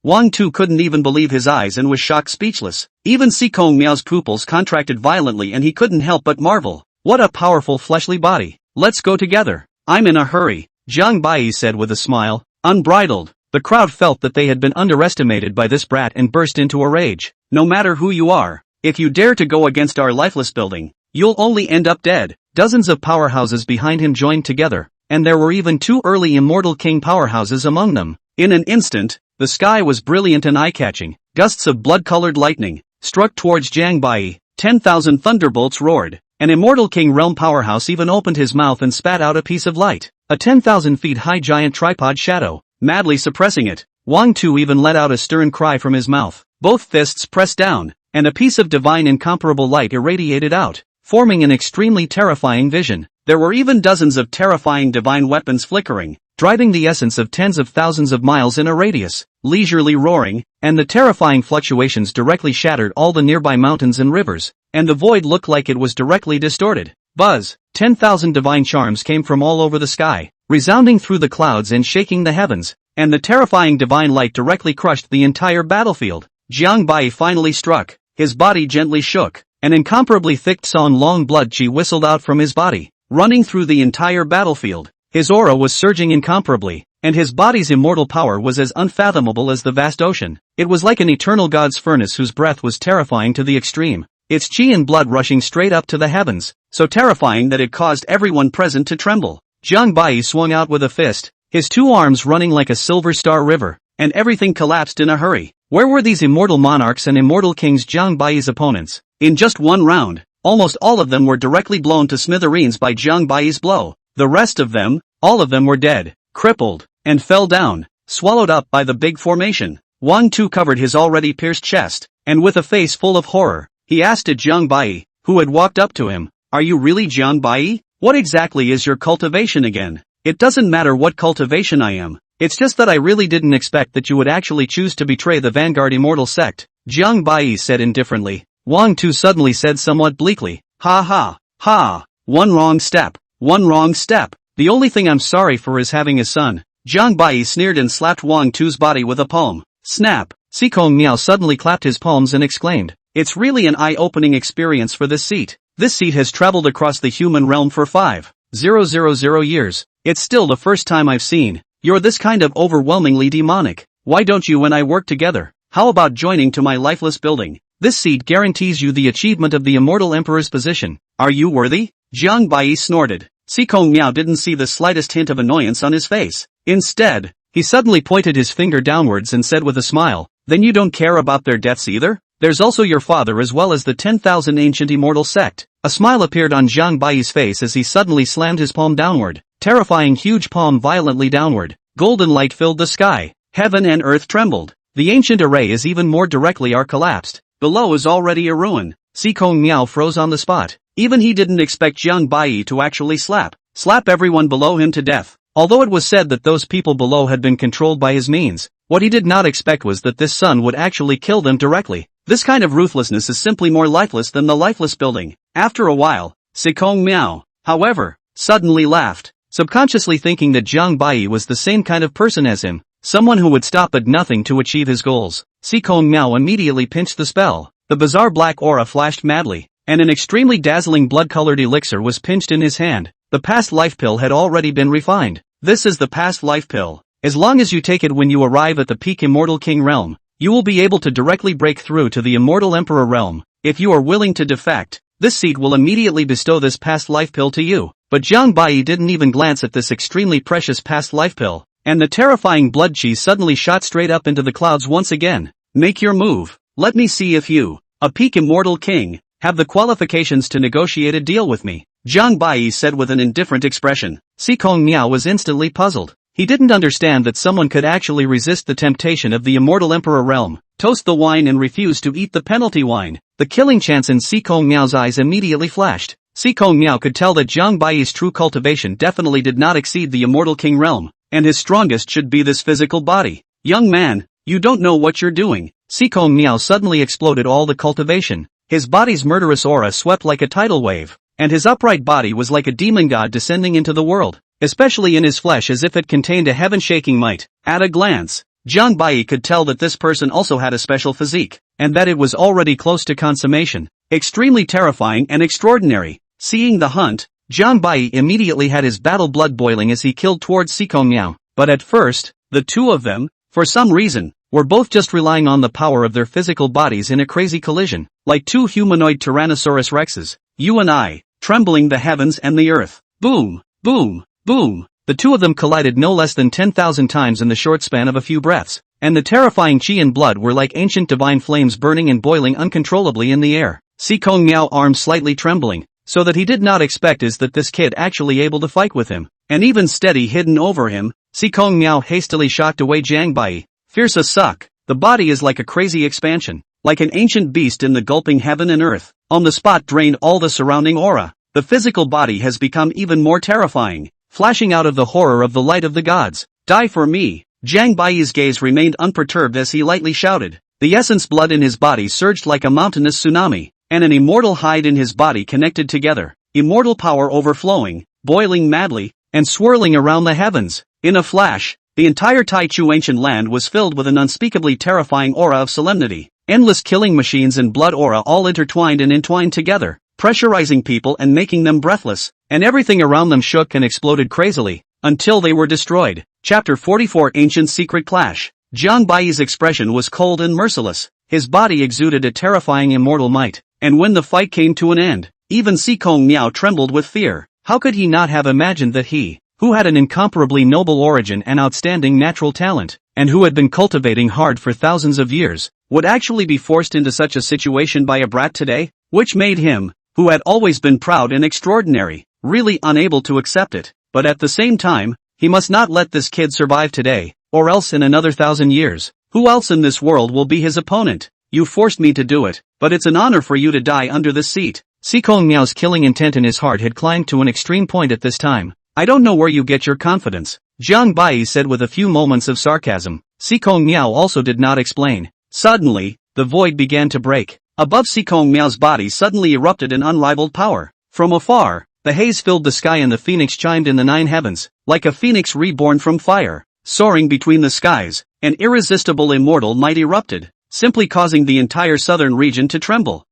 Wang Tu couldn't even believe his eyes and was shocked speechless. Even Sikong Miao's pupils contracted violently and he couldn't help but marvel. What a powerful fleshly body. Let's go together. I'm in a hurry, Jiang Baiyi said with a smile, unbridled. The crowd felt that they had been underestimated by this brat and burst into a rage. No matter who you are, if you dare to go against our lifeless building, you'll only end up dead. Dozens of powerhouses behind him joined together, and there were even 2 early immortal king powerhouses among them. In an instant, the sky was brilliant and eye-catching. Gusts of blood-colored lightning struck towards Jiang Baiyi. 10,000 thunderbolts roared. An immortal king realm powerhouse even opened his mouth and spat out a piece of light. A 10,000 feet high giant tripod shadow, madly suppressing it. Wang Tu even let out a stern cry from his mouth. Both fists pressed down, and a piece of divine incomparable light irradiated out, forming an extremely terrifying vision. There were even dozens of terrifying divine weapons flickering, driving the essence of tens of thousands of miles in a radius, leisurely roaring, and the terrifying fluctuations directly shattered all the nearby mountains and rivers, and the void looked like it was directly distorted. Buzz! 10,000 divine charms came from all over the sky, resounding through the clouds and shaking the heavens, and the terrifying divine light directly crushed the entire battlefield. Jiang Bai finally struck, his body gently shook, an incomparably thick long blood chi whistled out from his body, running through the entire battlefield. His aura was surging incomparably, and his body's immortal power was as unfathomable as the vast ocean. It was like an eternal god's furnace whose breath was terrifying to the extreme, its chi and blood rushing straight up to the heavens, so terrifying that it caused everyone present to tremble. Jiang Bai swung out with a fist, his two arms running like a silver star river, and everything collapsed in a hurry. Where were these immortal monarchs and immortal kings, Jiang Bai's opponents? In just one round, almost all of them were directly blown to smithereens by Jiang Bai's blow. The rest of them, all of them were dead, crippled, and fell down, swallowed up by the big formation. Wang Tu covered his already pierced chest, and with a face full of horror, he asked at Jiang Bai, who had walked up to him, "Are you really Jiang Bai? What exactly is your cultivation again?" "It doesn't matter what cultivation I am. It's just that I really didn't expect that you would actually choose to betray the Vanguard Immortal Sect," Jiang Bai said indifferently. Wang Tu suddenly said somewhat bleakly, "Ha ha, ha, one wrong step, one wrong step. The only thing I'm sorry for is having a son." Jiang Bai sneered and slapped Wang Tu's body with a palm. Snap! Sikong Miao suddenly clapped his palms and exclaimed, "It's really an eye-opening experience for this seat. This seat has traveled across the human realm for 5,000 years. It's still the first time I've seen you're this kind of overwhelmingly demonic. Why don't you and I work together? How about joining to my lifeless building? This seat guarantees you the achievement of the immortal emperor's position. Are you worthy?" Jiang Bai snorted. Sikong Miao didn't see the slightest hint of annoyance on his face. Instead, he suddenly pointed his finger downwards and said with a smile, "Then you don't care about their deaths either? There's also your father as well as the 10,000 ancient immortal sect." A smile appeared on Jiang Bai's face as he suddenly slammed his palm downward, terrifying huge palm violently downward. Golden light filled the sky. Heaven and earth trembled. The ancient array is even more directly are collapsed. Below is already a ruin. Sikong Miao froze on the spot. Even he didn't expect Jiang Bai to actually slap everyone below him to death. Although it was said that those people below had been controlled by his means, what he did not expect was that this son would actually kill them directly. This kind of ruthlessness is simply more lifeless than the lifeless building. After a while, Sikong Miao, however, suddenly laughed, subconsciously thinking that Jiang Bai was the same kind of person as him, someone who would stop at nothing to achieve his goals. Sikong Miao immediately pinched the spell. The bizarre black aura flashed madly, and an extremely dazzling blood-colored elixir was pinched in his hand. The past life pill had already been refined. This is the past life pill. As long as you take it when you arrive at the peak Immortal King realm, you will be able to directly break through to the Immortal Emperor realm. If you are willing to defect, this seat will immediately bestow this past life pill to you. But Jiang Bai didn't even glance at this extremely precious past life pill, and the terrifying blood chi suddenly shot straight up into the clouds once again. "Make your move. Let me see if you, a peak Immortal King, have the qualifications to negotiate a deal with me," Jiang Bai said with an indifferent expression. Sikong Miao was instantly puzzled. He didn't understand that someone could actually resist the temptation of the Immortal Emperor realm, toast the wine and refuse to eat the penalty wine. The killing chance in Sikong Miao's eyes immediately flashed. Sikong Miao could tell that Jiang Bai's true cultivation definitely did not exceed the Immortal King realm, and his strongest should be this physical body. "Young man, you don't know what you're doing." Sikong Miao suddenly exploded all the cultivation. His body's murderous aura swept like a tidal wave, and his upright body was like a demon god descending into the world, especially in his flesh as if it contained a heaven-shaking might. At a glance, Jiang Bai could tell that this person also had a special physique, and that it was already close to consummation. Extremely terrifying and extraordinary. Seeing the hunt, Jiang Bai immediately had his battle blood boiling as he killed towards Sikong Miao. But at first, the two of them, for some reason, were both just relying on the power of their physical bodies in a crazy collision, like two humanoid Tyrannosaurus rexes, you and I, trembling the heavens and the earth. Boom, boom, boom. The two of them collided no less than 10,000 times in the short span of a few breaths, and the terrifying chi and blood were like ancient divine flames burning and boiling uncontrollably in the air. Sikong Miao arms slightly trembling, so that he did not expect is that this kid actually able to fight with him, and even steady hidden over him. Sikong Miao hastily shocked away Jiang Bai, Fierce as suck. The body is like a crazy expansion. Like an ancient beast in the gulping heaven and earth. On the spot drained all the surrounding aura. The physical body has become even more terrifying. Flashing out of the horror of the light of the gods. Die for me. Jiang Baiyi's gaze remained unperturbed as he lightly shouted. The essence blood in his body surged like a mountainous tsunami, and an immortal hide in his body connected together, immortal power overflowing, boiling madly, and swirling around the heavens. In a flash, the entire Taichu ancient land was filled with an unspeakably terrifying aura of solemnity. Endless killing machines and blood aura all intertwined and entwined together, pressurizing people and making them breathless, and everything around them shook and exploded crazily, until they were destroyed. Chapter 44 Ancient Secret Clash. Jiang Baiyi's expression was cold and merciless. His body exuded a terrifying immortal might, and when the fight came to an end, even Sikong Miao trembled with fear. How could he not have imagined that he, who had an incomparably noble origin and outstanding natural talent, and who had been cultivating hard for thousands of years, would actually be forced into such a situation by a brat today? Which made him, who had always been proud and extraordinary, really unable to accept it. But at the same time, he must not let this kid survive today, or else in another 1,000 years, who else in this world will be his opponent? You forced me to do it, but it's an honor for you to die under this seat. Sikong Miao's killing intent in his heart had climbed to an extreme point at this time. I don't know where you get your confidence, Jiang Baiyi said with a few moments of sarcasm. Sikong Miao also did not explain. Suddenly, the void began to break. Above Sikong Miao's body suddenly erupted an unrivaled power. From afar, the haze filled the sky and the phoenix chimed in the 9 heavens, like a phoenix reborn from fire. Soaring between the skies, an irresistible immortal might erupted, simply causing the entire southern region to tremble.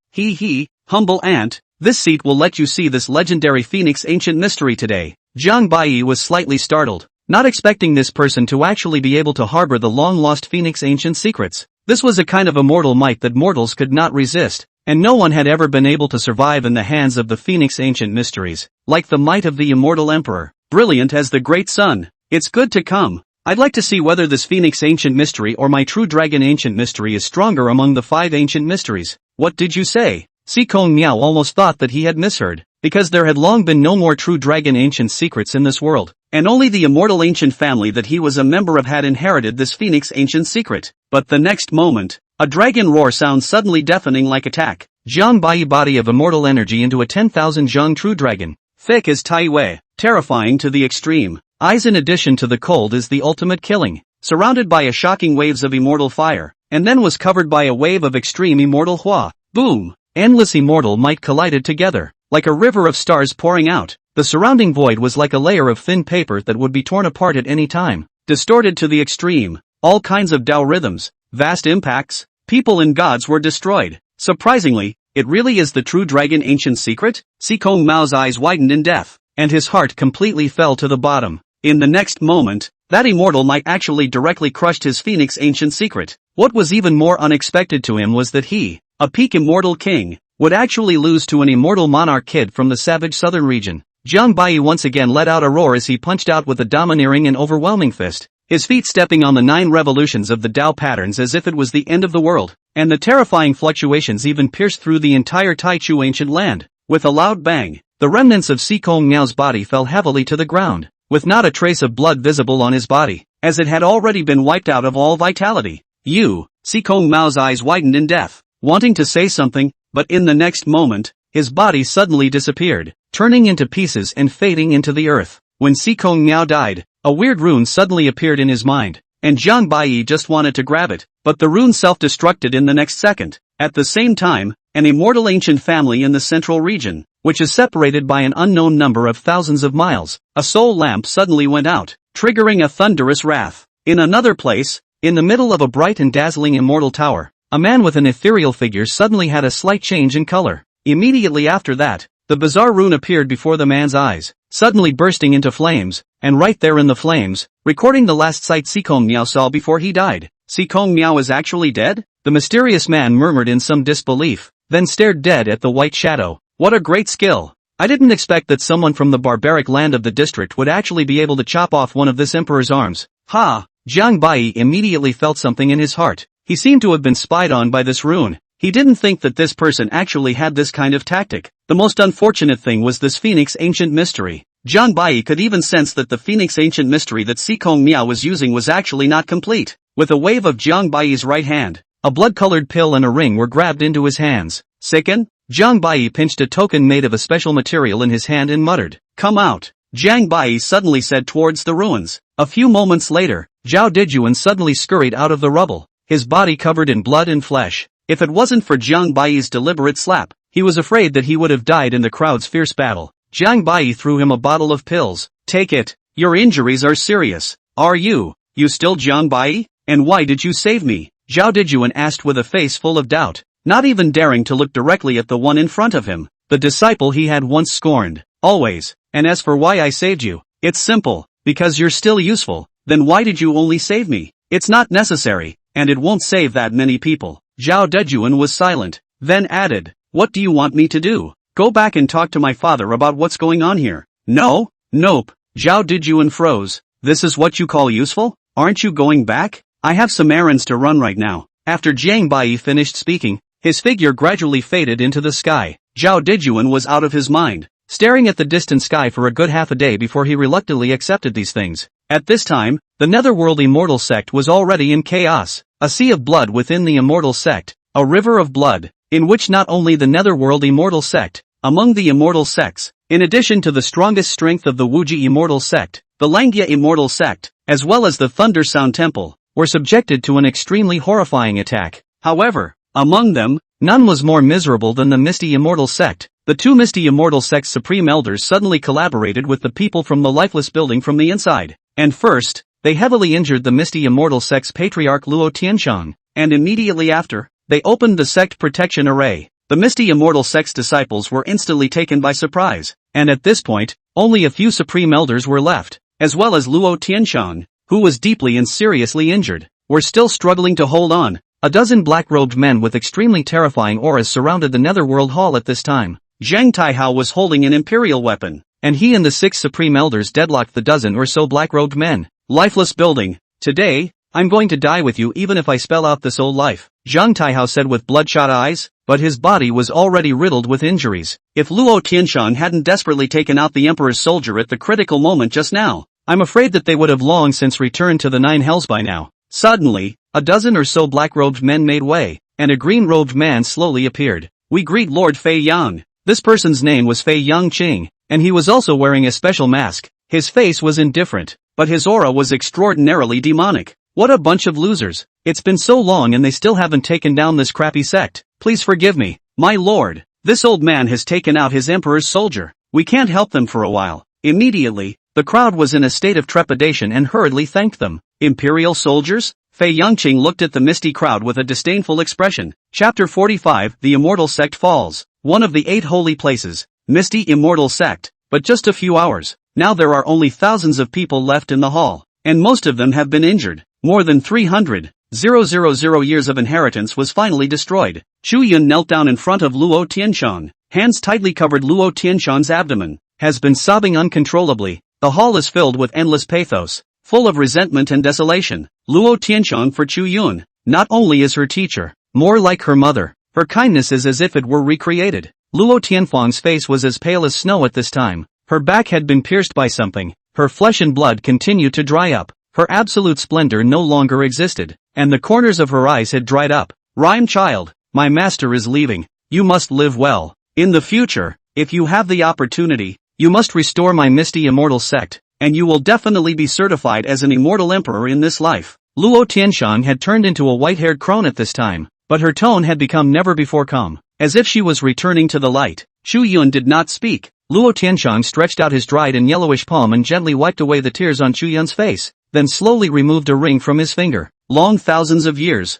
Humble ant, this seat will let you see this legendary phoenix ancient mystery today. Jiang Baiyi was slightly startled, not expecting this person to actually be able to harbor the long-lost phoenix ancient secrets. This was a kind of immortal might that mortals could not resist, and no one had ever been able to survive in the hands of the phoenix ancient mysteries, like the might of the immortal emperor, brilliant as the great sun. It's good to come. I'd like to see whether this Phoenix Ancient Mystery or my True Dragon Ancient Mystery is stronger among the 5 ancient mysteries. What did you say? Sikong Miao almost thought that he had misheard, because there had long been no more True Dragon Ancient secrets in this world, and only the immortal ancient family that he was a member of had inherited this Phoenix Ancient secret. But the next moment, a dragon roar sound suddenly deafening like attack. Jiang Baiyi body of immortal energy into a 10,000 Zhang True Dragon. Thick as Tai Wei, terrifying to the extreme. Eyes in addition to the cold is the ultimate killing, surrounded by a shocking waves of immortal fire, and then was covered by a wave of extreme immortal hua. Boom! Endless immortal might collided together, like a river of stars pouring out. The surrounding void was like a layer of thin paper that would be torn apart at any time, distorted to the extreme. All kinds of Dao rhythms, vast impacts, people and gods were destroyed. Surprisingly, it really is the True Dragon Ancient secret? Sikong Mao's eyes widened in death, and his heart completely fell to the bottom. In the next moment, that immortal might actually directly crushed his Phoenix Ancient secret. What was even more unexpected to him was that he, a peak immortal king, would actually lose to an immortal monarch kid from the savage southern region. Jiang Baiyi once again let out a roar as he punched out with a domineering and overwhelming fist, his feet stepping on the 9 revolutions of the Dao patterns as if it was the end of the world, and the terrifying fluctuations even pierced through the entire Taichu ancient land. With a loud bang, the remnants of Sikong Miao's body fell heavily to the ground, with not a trace of blood visible on his body, as it had already been wiped out of all vitality. Sikong Mao's eyes widened in death, wanting to say something, but in the next moment, his body suddenly disappeared, turning into pieces and fading into the earth. When Sikong Miao died, a weird rune suddenly appeared in his mind, and Jiang Baiyi just wanted to grab it, but the rune self-destructed in the next second. At the same time, an immortal ancient family in the central region, which is separated by an unknown number of thousands of miles, a soul lamp suddenly went out, triggering a thunderous wrath. In another place, in the middle of a bright and dazzling immortal tower, a man with an ethereal figure suddenly had a slight change in color. Immediately after that, the bizarre rune appeared before the man's eyes, suddenly bursting into flames, and right there in the flames, recording the last sight Sikong Miao saw before he died. Sikong Miao is actually dead? The mysterious man murmured in some disbelief, then stared dead at the white shadow. What a great skill! I didn't expect that someone from the barbaric land of the district would actually be able to chop off one of this emperor's arms. Ha! Jiang Baiyi immediately felt something in his heart. He seemed to have been spied on by this rune. He didn't think that this person actually had this kind of tactic. The most unfortunate thing was this Phoenix Ancient Mystery. Jiang Baiyi could even sense that the Phoenix Ancient Mystery that Sikong Miao was using was actually not complete. With a wave of Jiang Baiyi's right hand, a blood-colored pill and a ring were grabbed into his hands. Sicken? Jiang Baiyi pinched a token made of a special material in his hand and muttered, "Come out." Jiang Baiyi suddenly said towards the ruins. A few moments later, Zhao Dijuan suddenly scurried out of the rubble, his body covered in blood and flesh. If it wasn't for Jiang Baiyi's deliberate slap, he was afraid that he would have died in the crowd's fierce battle. Jiang Baiyi threw him a bottle of pills. "Take it. Your injuries are serious. Are you still Jiang Baiyi? And why did you save me?" Zhao Dijuan asked with a face full of doubt, not even daring to look directly at the one in front of him, the disciple he had once scorned. "Always. And as for why I saved you, it's simple, because you're still useful. Then why did you only save me? It's not necessary, and it won't save that many people." Zhao Dijuan was silent, then added, "What do you want me to do? Go back and talk to my father about what's going on here." "No, nope." Zhao Dijuan froze. "This is what you call useful? Aren't you going back? I have some errands to run right now." After Jiang Baiyi finished speaking, his figure gradually faded into the sky. Zhao Dijuan was out of his mind, staring at the distant sky for a good half a day before he reluctantly accepted these things. At this time, the Netherworld Immortal Sect was already in chaos, a sea of blood within the Immortal Sect, a river of blood, in which not only the Netherworld Immortal Sect, among the Immortal Sects, in addition to the strongest strength of the Wuji Immortal Sect, the Langya Immortal Sect, as well as the Thunder Sound Temple, were subjected to an extremely horrifying attack. However, among them, none was more miserable than the Misty Immortal Sect. The two Misty Immortal Sect's supreme elders suddenly collaborated with the people from the Lifeless Building from the inside. And first, they heavily injured the Misty Immortal Sect's patriarch Luo Tianshang, and immediately after, they opened the Sect Protection Array. The Misty Immortal Sect's disciples were instantly taken by surprise, and at this point, only a few supreme elders were left, as well as Luo Tianshang, who was deeply and seriously injured, were still struggling to hold on. A dozen black-robed men with extremely terrifying auras surrounded the Netherworld Hall at this time. Zhang Taihao was holding an imperial weapon, and he and the 6 supreme elders deadlocked the dozen or so black-robed men. Lifeless Building. "Today, I'm going to die with you even if I spell out this old life," Zhang Taihao said with bloodshot eyes, but his body was already riddled with injuries. If Luo Tianshan hadn't desperately taken out the Emperor's soldier at the critical moment just now, I'm afraid that they would have long since returned to the 9 hells by now. Suddenly, a dozen or so black-robed men made way, and a green-robed man slowly appeared. "We greet Lord Fei Yang." This person's name was Fei Yangqing, and he was also wearing a special mask. His face was indifferent, but his aura was extraordinarily demonic. "What a bunch of losers. It's been so long and they still haven't taken down this crappy sect. Please forgive me, my lord. This old man has taken out his emperor's soldier. We can't help them for a while." Immediately, the crowd was in a state of trepidation and hurriedly thanked them. "Imperial soldiers?" Fei Yangqing looked at the misty crowd with a disdainful expression. Chapter 45. The Immortal Sect Falls. One of the 8 holy places, Misty Immortal Sect. But just a few hours. Now there are only thousands of people left in the hall, and most of them have been injured. More than 300,000 years of inheritance was finally destroyed. Chu Yun knelt down in front of Luo Tianshan. Hands tightly covered Luo Tianshan's abdomen. Has been sobbing uncontrollably. The hall is filled with endless pathos, full of resentment and desolation. Luo Tianshan for Chu Yun, not only is her teacher, more like her mother, her kindness is as if it were recreated. Luo Tianfang's face was as pale as snow at this time. Her back had been pierced by something. Her flesh and blood continued to dry up. Her absolute splendor no longer existed, and the corners of her eyes had dried up. "Rhyme child, my master is leaving. You must live well. In the future, if you have the opportunity, you must restore my Misty Immortal Sect, and you will definitely be certified as an immortal emperor in this life." Luo Tianshan had turned into a white-haired crone at this time, but her tone had become never before calm, as if she was returning to the light. Chu Yun did not speak. Luo Tianshan stretched out his dried and yellowish palm and gently wiped away the tears on Chu Yun's face, then slowly removed a ring from his finger. Long thousands of years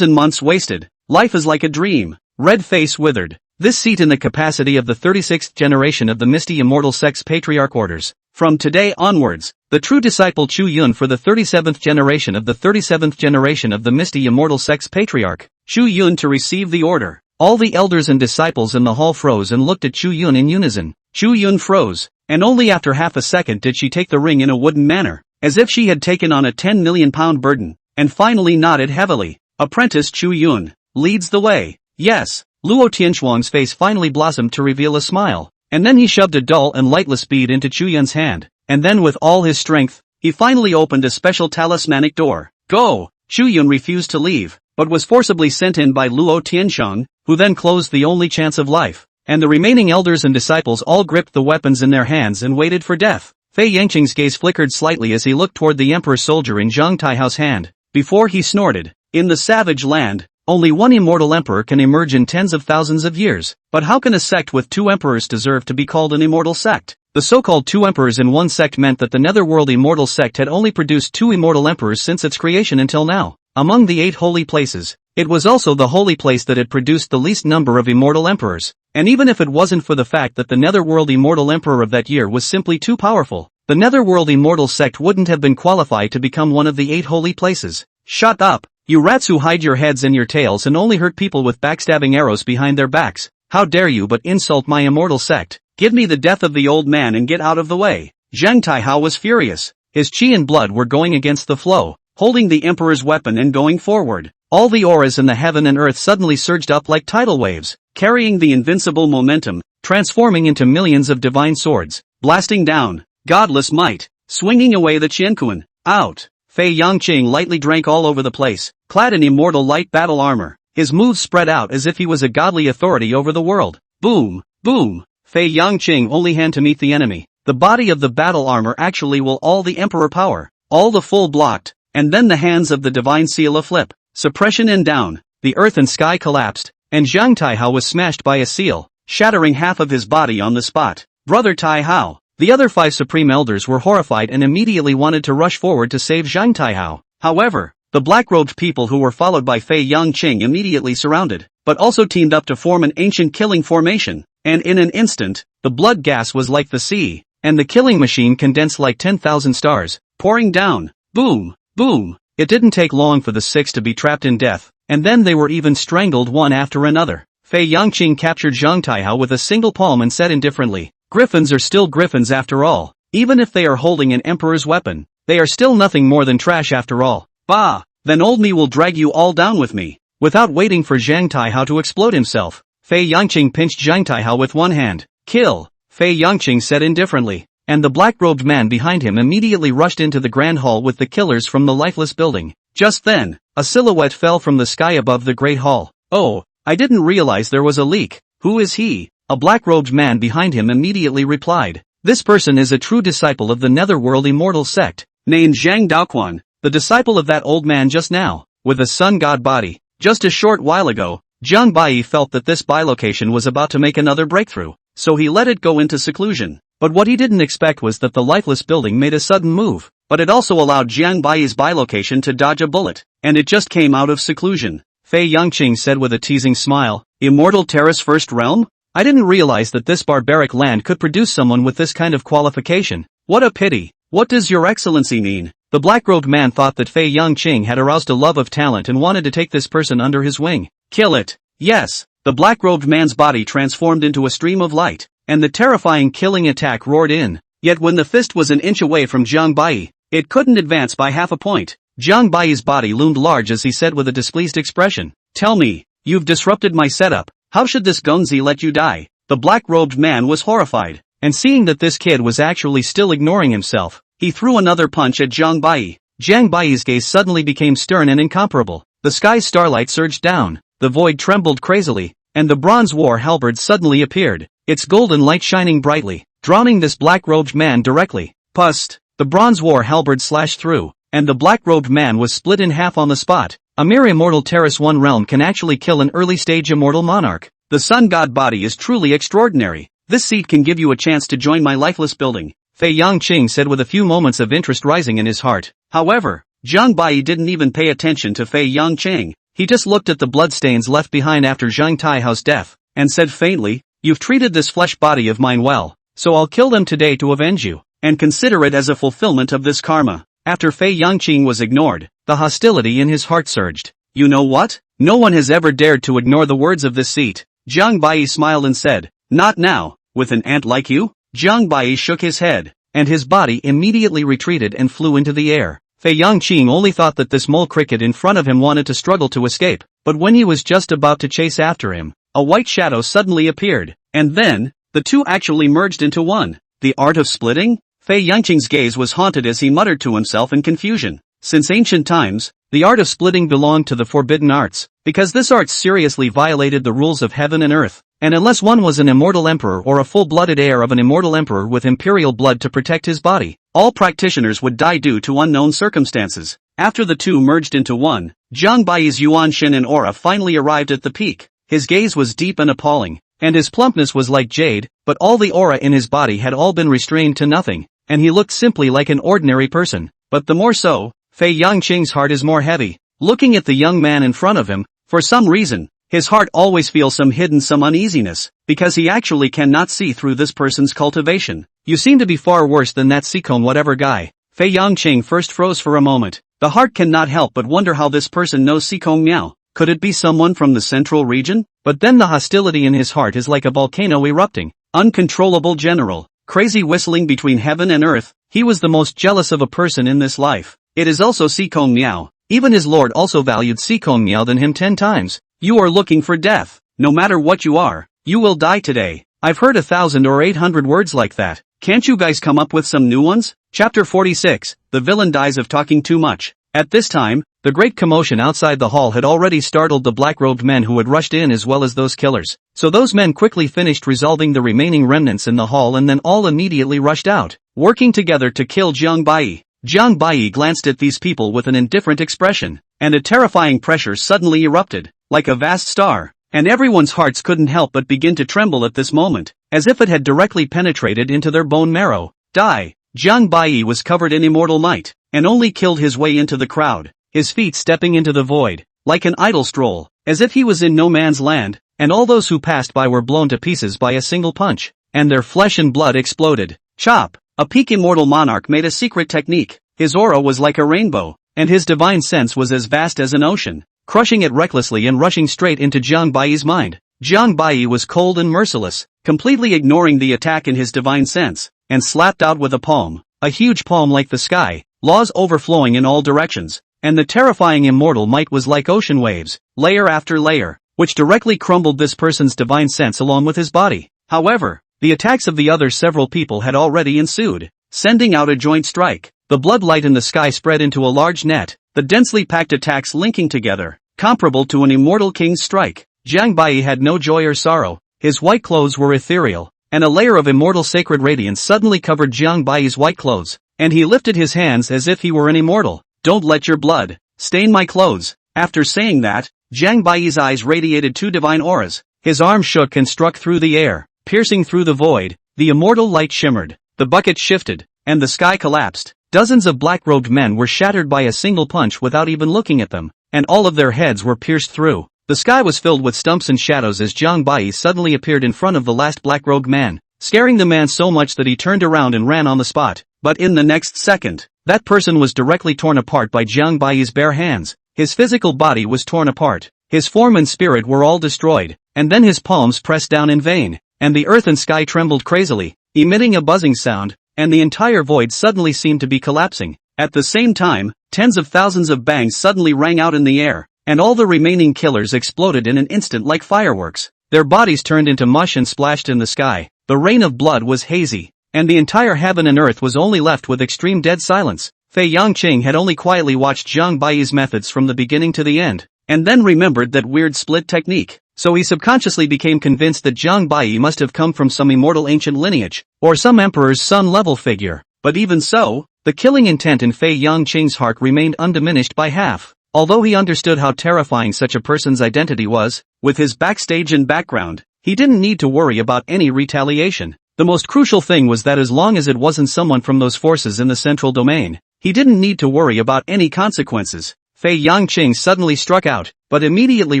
and months wasted. Life is like a dream. Red face withered. This seat in the capacity of the 36th generation of the Misty Immortal Sect's Patriarch orders. From today onwards, the true disciple Chu Yun for the 37th generation of the 37th generation of the Misty Immortal Sect's Patriarch, Chu Yun to receive the order. All the elders and disciples in the hall froze and looked at Chu Yun in unison. Chu Yun froze, and only after half a second did she take the ring in a wooden manner, as if she had taken on a 10 million pound burden, and finally nodded heavily. "Apprentice Chu Yun leads the way." "Yes." Luo Tianshuang's face finally blossomed to reveal a smile, and then he shoved a dull and lightless bead into Chu Yun's hand, and then with all his strength, he finally opened a special talismanic door. "Go!" Chu Yun refused to leave, but was forcibly sent in by Luo Tianshang, who then closed the only chance of life. And the remaining elders and disciples all gripped the weapons in their hands and waited for death. Fei Yangqing's gaze flickered slightly as he looked toward the emperor's soldier in Zhang Taihao's hand. Before he snorted, "In the savage land, only one immortal emperor can emerge in tens of thousands of years. But how can a sect with two emperors deserve to be called an immortal sect?" The so-called two emperors in one sect meant that the netherworld immortal sect had only produced two immortal emperors since its creation until now. Among the 8 holy places, it was also the holy place that had produced the least number of immortal emperors. And even if it wasn't for the fact that the netherworld immortal emperor of that year was simply too powerful, the netherworld immortal sect wouldn't have been qualified to become one of the 8 holy places. "Shut up, you rats who hide your heads in your tails and only hurt people with backstabbing arrows behind their backs. How dare you but insult my immortal sect? Give me the death of the old man and get out of the way." Zhang Taihao was furious. His qi and blood were going against the flow, holding the emperor's weapon and going forward. All the auras in the heaven and earth suddenly surged up like tidal waves, carrying the invincible momentum, transforming into millions of divine swords, blasting down, godless might, swinging away the Qianquan. Out! Fei Yangqing lightly drank all over the place, clad in immortal light battle armor. His moves spread out as if he was a godly authority over the world. Boom! Boom! Fei Yangqing only hand to meet the enemy. The body of the battle armor actually will all the emperor power, all the full blocked, and then the hands of the divine seal a flip. Suppression and down, the earth and sky collapsed, and Zhang Taihao was smashed by a seal, shattering half of his body on the spot. Brother Taihao. The other 5 supreme elders were horrified and immediately wanted to rush forward to save Zhang Taihao. However, the black-robed people who were followed by Fei Yangqing immediately surrounded, but also teamed up to form an ancient killing formation. And in an instant, the blood gas was like the sea, and the killing machine condensed like 10,000 stars, pouring down. Boom! Boom! It didn't take long for the 6 to be trapped in death, and then they were even strangled one after another. Fei Yangqing captured Zhang Taihao with a single palm and said indifferently, "Griffins are still griffins after all. Even if they are holding an emperor's weapon, they are still nothing more than trash after all. Bah! Then old me will drag you all down with me." Without waiting for Zhang Taihao to explode himself, Fei Yangqing pinched Zhang Taihao with one hand. "Kill," Fei Yangqing said indifferently, and the black-robed man behind him immediately rushed into the grand hall with the killers from the lifeless building. Just then, a silhouette fell from the sky above the great hall. "Oh, I didn't realize there was a leak. Who is he?" A black-robed man behind him immediately replied. "This person is a true disciple of the netherworld immortal sect, named Zhang Daoquan, the disciple of that old man just now, with a sun god body." Just a short while ago, Jiang Bai felt that this bilocation was about to make another breakthrough, so he let it go into seclusion. But what he didn't expect was that the lifeless building made a sudden move, but it also allowed Jiang Bai's bilocation to dodge a bullet, and it just came out of seclusion. Fei Yangqing said with a teasing smile, "Immortal Terrace First Realm? I didn't realize that this barbaric land could produce someone with this kind of qualification. What a pity. What does your excellency mean?" The black-robed man thought that Fei Yangqing had aroused a love of talent and wanted to take this person under his wing. "Kill it." Yes, the black-robed man's body transformed into a stream of light, and the terrifying killing attack roared in. Yet when the fist was an inch away from Jiang Bai, it couldn't advance by half a point. Jiang Bai's body loomed large as he said with a displeased expression, "Tell me, you've disrupted my setup. How should this Gonzi let you die?" The black-robed man was horrified, and seeing that this kid was actually still ignoring himself, he threw another punch at Jiang Bai. Jiang Bai's gaze suddenly became stern and incomparable. The sky's starlight surged down, the void trembled crazily, and the bronze war halberd suddenly appeared, its golden light shining brightly, drowning this black-robed man directly. Pust! The bronze war halberd slashed through, and the black-robed man was split in half on the spot. A mere immortal Terrace 1 realm can actually kill an early-stage immortal monarch. The sun god body is truly extraordinary. This seat can give you a chance to join my lifeless building, Fei Yangqing said with a few moments of interest rising in his heart. However, Jiang Bai didn't even pay attention to Fei Yangqing. He just looked at the bloodstains left behind after Zhang Taihao's death, and said faintly, "You've treated this flesh body of mine well, so I'll kill them today to avenge you, and consider it as a fulfillment of this karma." After Fei Yangqing was ignored, the hostility in his heart surged. "You know what? No one has ever dared to ignore the words of this seat." Jiang Bai smiled and said, "Not now, with an ant like you?" Jiang Bai shook his head, and his body immediately retreated and flew into the air. Fei Yangqing only thought that this mole cricket in front of him wanted to struggle to escape, but when he was just about to chase after him, a white shadow suddenly appeared, and then, the two actually merged into one. The art of splitting? Fei Yangqing's gaze was haunted as he muttered to himself in confusion. Since ancient times, The art of splitting belonged to the forbidden arts, because this art seriously violated the rules of heaven and earth, and unless one was an immortal emperor or a full-blooded heir of an immortal emperor with imperial blood to protect his body, all practitioners would die due to unknown circumstances. After the two merged into one, Jiang Baiyi's yuan shin and aura finally arrived at the peak. His gaze was deep and appalling, and his plumpness was like jade, but all the aura in his body had all been restrained to nothing, and he looked simply like an ordinary person. But the more so, Fei Yangqing's heart is more heavy. Looking at the young man in front of him, for some reason, his heart always feels some uneasiness, because he actually cannot see through this person's cultivation. You seem to be far worse than that Sikong whatever guy. Fei Yangqing first froze for a moment. The heart cannot help but wonder how this person knows Sikong Miao. Could it be someone from the central region? But then the hostility in his heart is like a volcano erupting. Uncontrollable general. Crazy whistling between heaven and earth. He was the most jealous of a person in this life. It is also Sikong Miao. Even his lord also valued Sikong Miao than him 10 times. You are looking for death. No matter what you are, you will die today. I've heard 1,000 or 800 words like that. Can't you guys come up with some new ones? Chapter 46, The villain dies of talking too much. At this time, the great commotion outside the hall had already startled the black-robed men who had rushed in as well as those killers. So those men quickly finished resolving the remaining remnants in the hall and then all immediately rushed out, working together to kill Jiang Baiyi. Jiang Baiyi glanced at these people with an indifferent expression, and a terrifying pressure suddenly erupted, like a vast star, and everyone's hearts couldn't help but begin to tremble at this moment, as if it had directly penetrated into their bone marrow. Die! Jiang Baiyi was covered in immortal might, and only killed his way into the crowd, his feet stepping into the void, like an idle stroll, as if he was in no man's land, and all those who passed by were blown to pieces by a single punch, and their flesh and blood exploded. Chop! A peak immortal monarch made a secret technique. His aura was like a rainbow, and his divine sense was as vast as an ocean, crushing it recklessly and rushing straight into Jiang Baiyi's mind. Jiang Baiyi was cold and merciless, completely ignoring the attack in his divine sense, and slapped out with a palm, a huge palm like the sky, laws overflowing in all directions, and the terrifying immortal might was like ocean waves, layer after layer, which directly crumbled this person's divine sense along with his body. However, the attacks of the other several people had already ensued, sending out a joint strike. The blood light in the sky spread into a large net, the densely packed attacks linking together, comparable to an immortal king's strike. Jiang Baiyi had no joy or sorrow, his white clothes were ethereal, and a layer of immortal sacred radiance suddenly covered Jiang Baiyi's white clothes, and he lifted his hands as if he were an immortal. Don't let your blood stain my clothes. After saying that, Jiang Baiyi's eyes radiated 2 divine auras, his arm shook and struck through the air, piercing through the void. The immortal light shimmered, the bucket shifted, and the sky collapsed. Dozens of black-robed men were shattered by a single punch without even looking at them, and all of their heads were pierced through. The sky was filled with stumps and shadows as Jiang Baiyi suddenly appeared in front of the last black-robed man, scaring the man so much that he turned around and ran on the spot. But in the next second, that person was directly torn apart by Jiang Baiyi's bare hands. His physical body was torn apart, his form and spirit were all destroyed, and then his palms pressed down in vain, and the earth and sky trembled crazily, emitting a buzzing sound, and the entire void suddenly seemed to be collapsing. At the same time, tens of thousands of bangs suddenly rang out in the air, and all the remaining killers exploded in an instant like fireworks. Their bodies turned into mush and splashed in the sky. The rain of blood was hazy, and the entire heaven and earth was only left with extreme dead silence. Fei Yangqing had only quietly watched Jiang Baiyi's methods from the beginning to the end, and then remembered that weird split technique. So he subconsciously became convinced that Jiang Baiyi must have come from some immortal ancient lineage, or some emperor's son-level figure. But even so, the killing intent in Fei Yangqing's heart remained undiminished by half. Although he understood how terrifying such a person's identity was, with his backstage and background, he didn't need to worry about any retaliation. The most crucial thing was that as long as it wasn't someone from those forces in the central domain, he didn't need to worry about any consequences. Fei Yangqing suddenly struck out, but immediately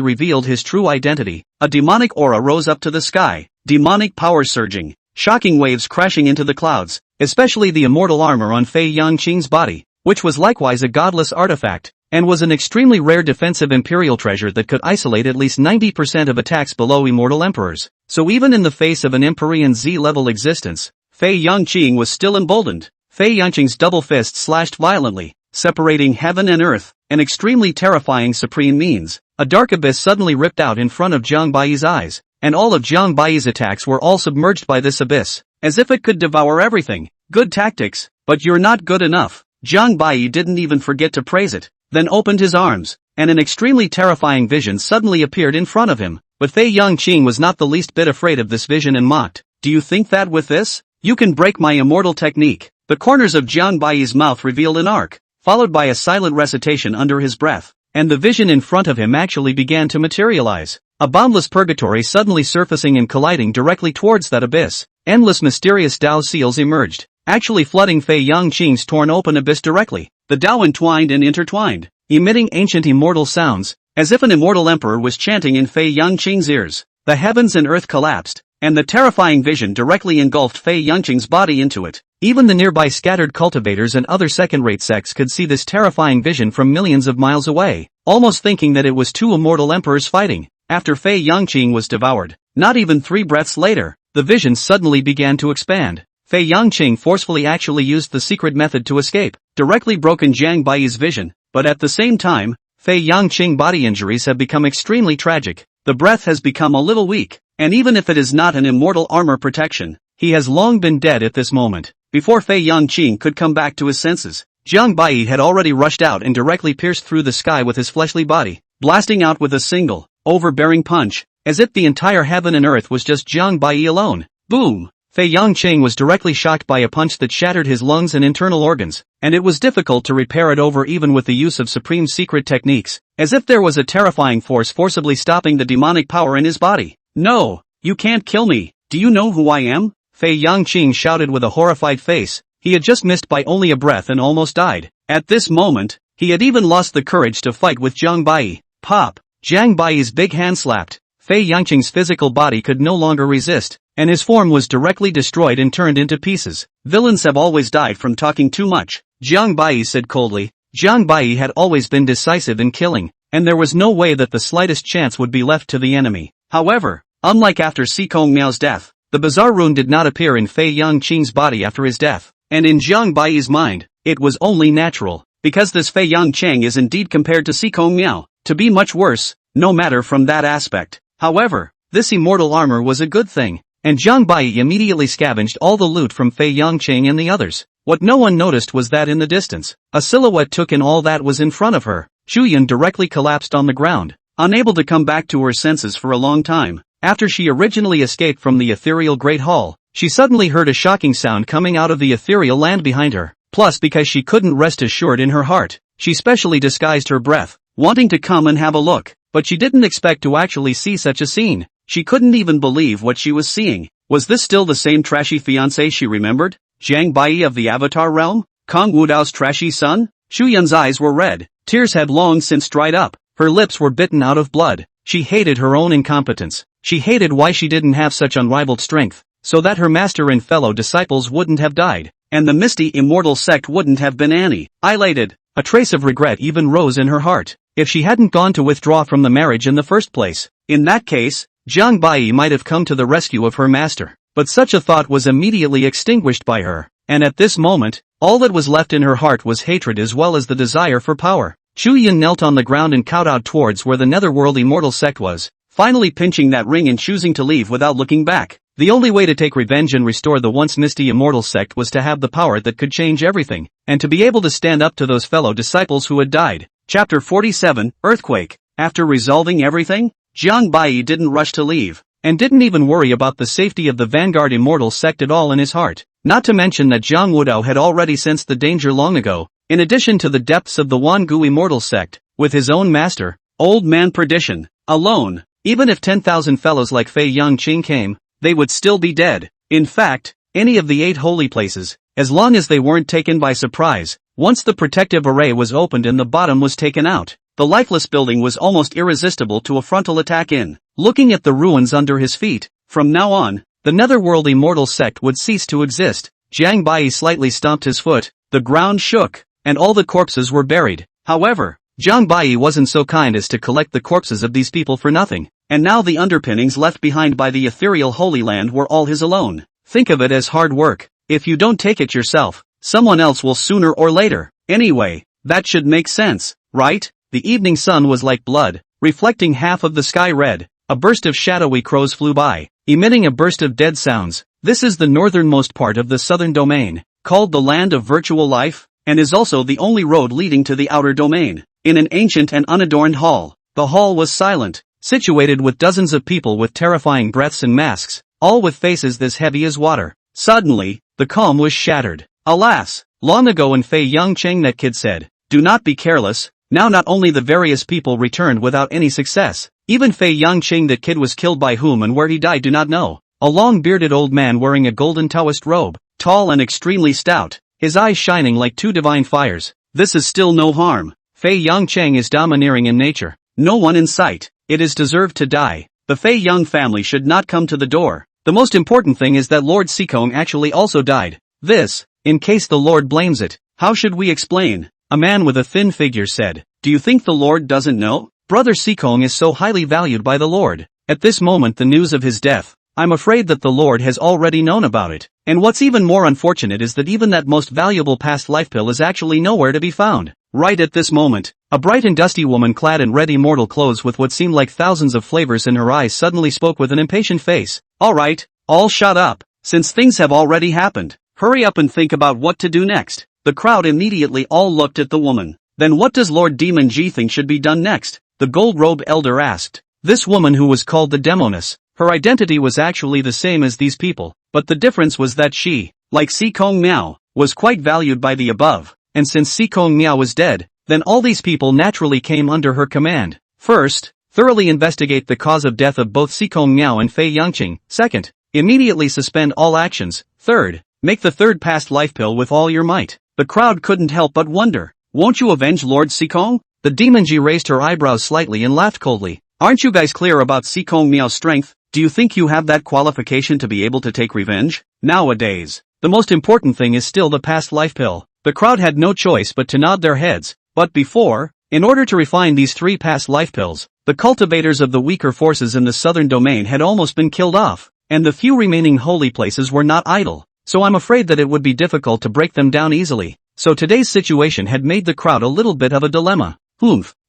revealed his true identity. A demonic aura rose up to the sky, demonic power surging, shocking waves crashing into the clouds, especially the immortal armor on Fei Yangqing's body, which was likewise a godless artifact, and was an extremely rare defensive imperial treasure that could isolate at least 90% of attacks below immortal emperors. So even in the face of an Empyrean Z-level existence, Fei Yangqing was still emboldened. Fei Yangqing's double fist slashed violently, separating heaven and earth, an extremely terrifying supreme means. A dark abyss suddenly ripped out in front of Jiang Baiyi's eyes, and all of Jiang Baiyi's attacks were all submerged by this abyss, as if it could devour everything. Good tactics, but you're not good enough. Jiang Baiyi didn't even forget to praise it. then opened his arms, and an extremely terrifying vision suddenly appeared in front of him. But Fei Yangqing was not the least bit afraid of this vision and mocked, "Do you think that with this, you can break my immortal technique?" The corners of Jiang Baiyi's mouth revealed an arc, followed by a silent recitation under his breath, and the vision in front of him actually began to materialize. A boundless purgatory suddenly surfacing and colliding directly towards that abyss. Endless mysterious Dao seals emerged, actually flooding Fei Yangqing's torn open abyss directly. The Dao entwined and intertwined, emitting ancient immortal sounds, as if an immortal emperor was chanting in Fei Yangqing's ears. The heavens and earth collapsed, and the terrifying vision directly engulfed Fei Yangqing's body into it. Even the nearby scattered cultivators and other second-rate sects could see this terrifying vision from millions of miles away, almost thinking that it was two immortal emperors fighting. After Fei Yangqing was devoured, not even 3 breaths later, the vision suddenly began to expand. Fei Yangqing forcefully actually used the secret method to escape, directly broken Jiang Baiyi's vision, but at the same time, Fei Yangqing's body injuries have become extremely tragic. The breath has become a little weak, and even if it is not an immortal armor protection, he has long been dead at this moment. Before Fei Yangqing could come back to his senses, Jiang Baiyi had already rushed out and directly pierced through the sky with his fleshly body, blasting out with a single, overbearing punch, as if the entire heaven and earth was just Jiang Baiyi alone. Boom! Fei Yangqing was directly shocked by a punch that shattered his lungs and internal organs, and it was difficult to repair it over even with the use of supreme secret techniques, as if there was a terrifying force forcibly stopping the demonic power in his body. "No, you can't kill me. Do you know who I am?" Fei Yangqing shouted with a horrified face. He had just missed by only a breath and almost died. At this moment, he had even lost the courage to fight with Jiang Baiyi. Pop! Jiang Baiyi's big hand slapped. Fei Yangqing's physical body could no longer resist, and his form was directly destroyed and turned into pieces. "Villains have always died from talking too much," Jiang Baiyi said coldly. Jiang Baiyi had always been decisive in killing, and there was no way that the slightest chance would be left to the enemy. However, unlike after Sikong Miao's death, the bizarre rune did not appear in Fei Yangqing's body after his death, and in Jiang Baiyi's mind, it was only natural, because this Fei Yangqing is indeed compared to Sikong Miao, to be much worse, no matter from that aspect. However, this immortal armor was a good thing, and Jiang Baiyi immediately scavenged all the loot from Fei Yangqing and the others. What no one noticed was that in the distance, a silhouette took in all that was in front of her. Shuyan directly collapsed on the ground, unable to come back to her senses for a long time. After she originally escaped from the ethereal Great Hall, she suddenly heard a shocking sound coming out of the ethereal land behind her. Plus, because she couldn't rest assured in her heart, she specially disguised her breath, wanting to come and have a look, but she didn't expect to actually see such a scene. She couldn't even believe what she was seeing. Was this still the same trashy fiancé she remembered? Jiang Baiyi of the Avatar realm? Kong Wudao's trashy son? Shuyan's eyes were red. Tears had long since dried up. Her lips were bitten out of blood. She hated her own incompetence. She hated why she didn't have such unrivaled strength, so that her master and fellow disciples wouldn't have died, and the misty immortal sect wouldn't have been annihilated. A trace of regret even rose in her heart. If she hadn't gone to withdraw from the marriage in the first place, in that case, Jiang Baiyi might have come to the rescue of her master. But such a thought was immediately extinguished by her, and at this moment, all that was left in her heart was hatred as well as the desire for power. Shuyan knelt on the ground and kowtowed towards where the netherworld immortal sect was, finally pinching that ring and choosing to leave without looking back. The only way to take revenge and restore the once misty immortal sect was to have the power that could change everything, and to be able to stand up to those fellow disciples who had died. Chapter 47, Earthquake. After resolving everything, Jiang Baiyi didn't rush to leave, and didn't even worry about the safety of the vanguard immortal sect at all in his heart. Not to mention that Jiang Wudao had already sensed the danger long ago, in addition to the depths of the Wangu immortal sect, with his own master, Old Man Perdition, alone. Even if 10,000 fellows like Fei Yangqing came, they would still be dead. In fact, any of the 8 holy places, as long as they weren't taken by surprise, once the protective array was opened and the bottom was taken out, the lifeless building was almost irresistible to a frontal attack in. Looking at the ruins under his feet, from now on, the netherworld immortal sect would cease to exist. Jiang Baiyi slightly stomped his foot, the ground shook, and all the corpses were buried. However, Jiang Baiyi wasn't so kind as to collect the corpses of these people for nothing, and now the underpinnings left behind by the ethereal Holy Land were all his alone. Think of it as hard work. If you don't take it yourself, someone else will sooner or later. Anyway, that should make sense, right? The evening sun was like blood, reflecting half of the sky red. A burst of shadowy crows flew by, emitting a burst of dead sounds. This is the northernmost part of the southern domain, called the Land of Virtual Life, and is also the only road leading to the outer domain. in an ancient and unadorned hall. The hall was silent, situated with dozens of people with terrifying breaths and masks, all with faces this heavy as water. Suddenly, the calm was shattered. Alas, long ago in Fei Yangcheng that kid said, "Do not be careless." Now not only the various people returned without any success, even Fei Yangcheng that kid was killed by whom and where he died do not know. A long-bearded old man wearing a golden Taoist robe, tall and extremely stout, his eyes shining like two divine fires. This is still no harm. Fei Yangcheng is domineering in nature. No one in sight. It is deserved to die. The Fei Yang family should not come to the door. The most important thing is that Lord Sikong actually also died. This, in case the Lord blames it. How should we explain? A man with a thin figure said, "Do you think the Lord doesn't know? Brother Sikong is so highly valued by the Lord. At this moment the news of his death, I'm afraid that the Lord has already known about it. And what's even more unfortunate is that even that most valuable past life pill is actually nowhere to be found." Right at this moment, a bright and dusty woman clad in red immortal clothes with what seemed like thousands of flavors in her eyes suddenly spoke with an impatient face. "Alright, all shut up. Since things have already happened, hurry up and think about what to do next." The crowd immediately all looked at the woman. "Then what does Lord Demon G think should be done next?" the gold-robed elder asked. This woman who was called the Demoness, her identity was actually the same as these people, but the difference was that she, like Sikong Miao, was quite valued by the above, and since Sikong Miao was dead, then all these people naturally came under her command. First, thoroughly investigate the cause of death of both Sikong Miao and Fei Yangqing. Second, immediately suspend all actions. Third, make the third past life pill with all your might. The crowd couldn't help but wonder, "Won't you avenge Lord Sikong?" The Demonji raised her eyebrows slightly and laughed coldly. "Aren't you guys clear about Sikong Miao's strength? Do you think you have that qualification to be able to take revenge? Nowadays, the most important thing is still the past life pill." The crowd had no choice but to nod their heads, but before, in order to refine these three past life pills, the cultivators of the weaker forces in the southern domain had almost been killed off, and the few remaining holy places were not idle, so I'm afraid that it would be difficult to break them down easily. So today's situation had made the crowd a little bit of a dilemma.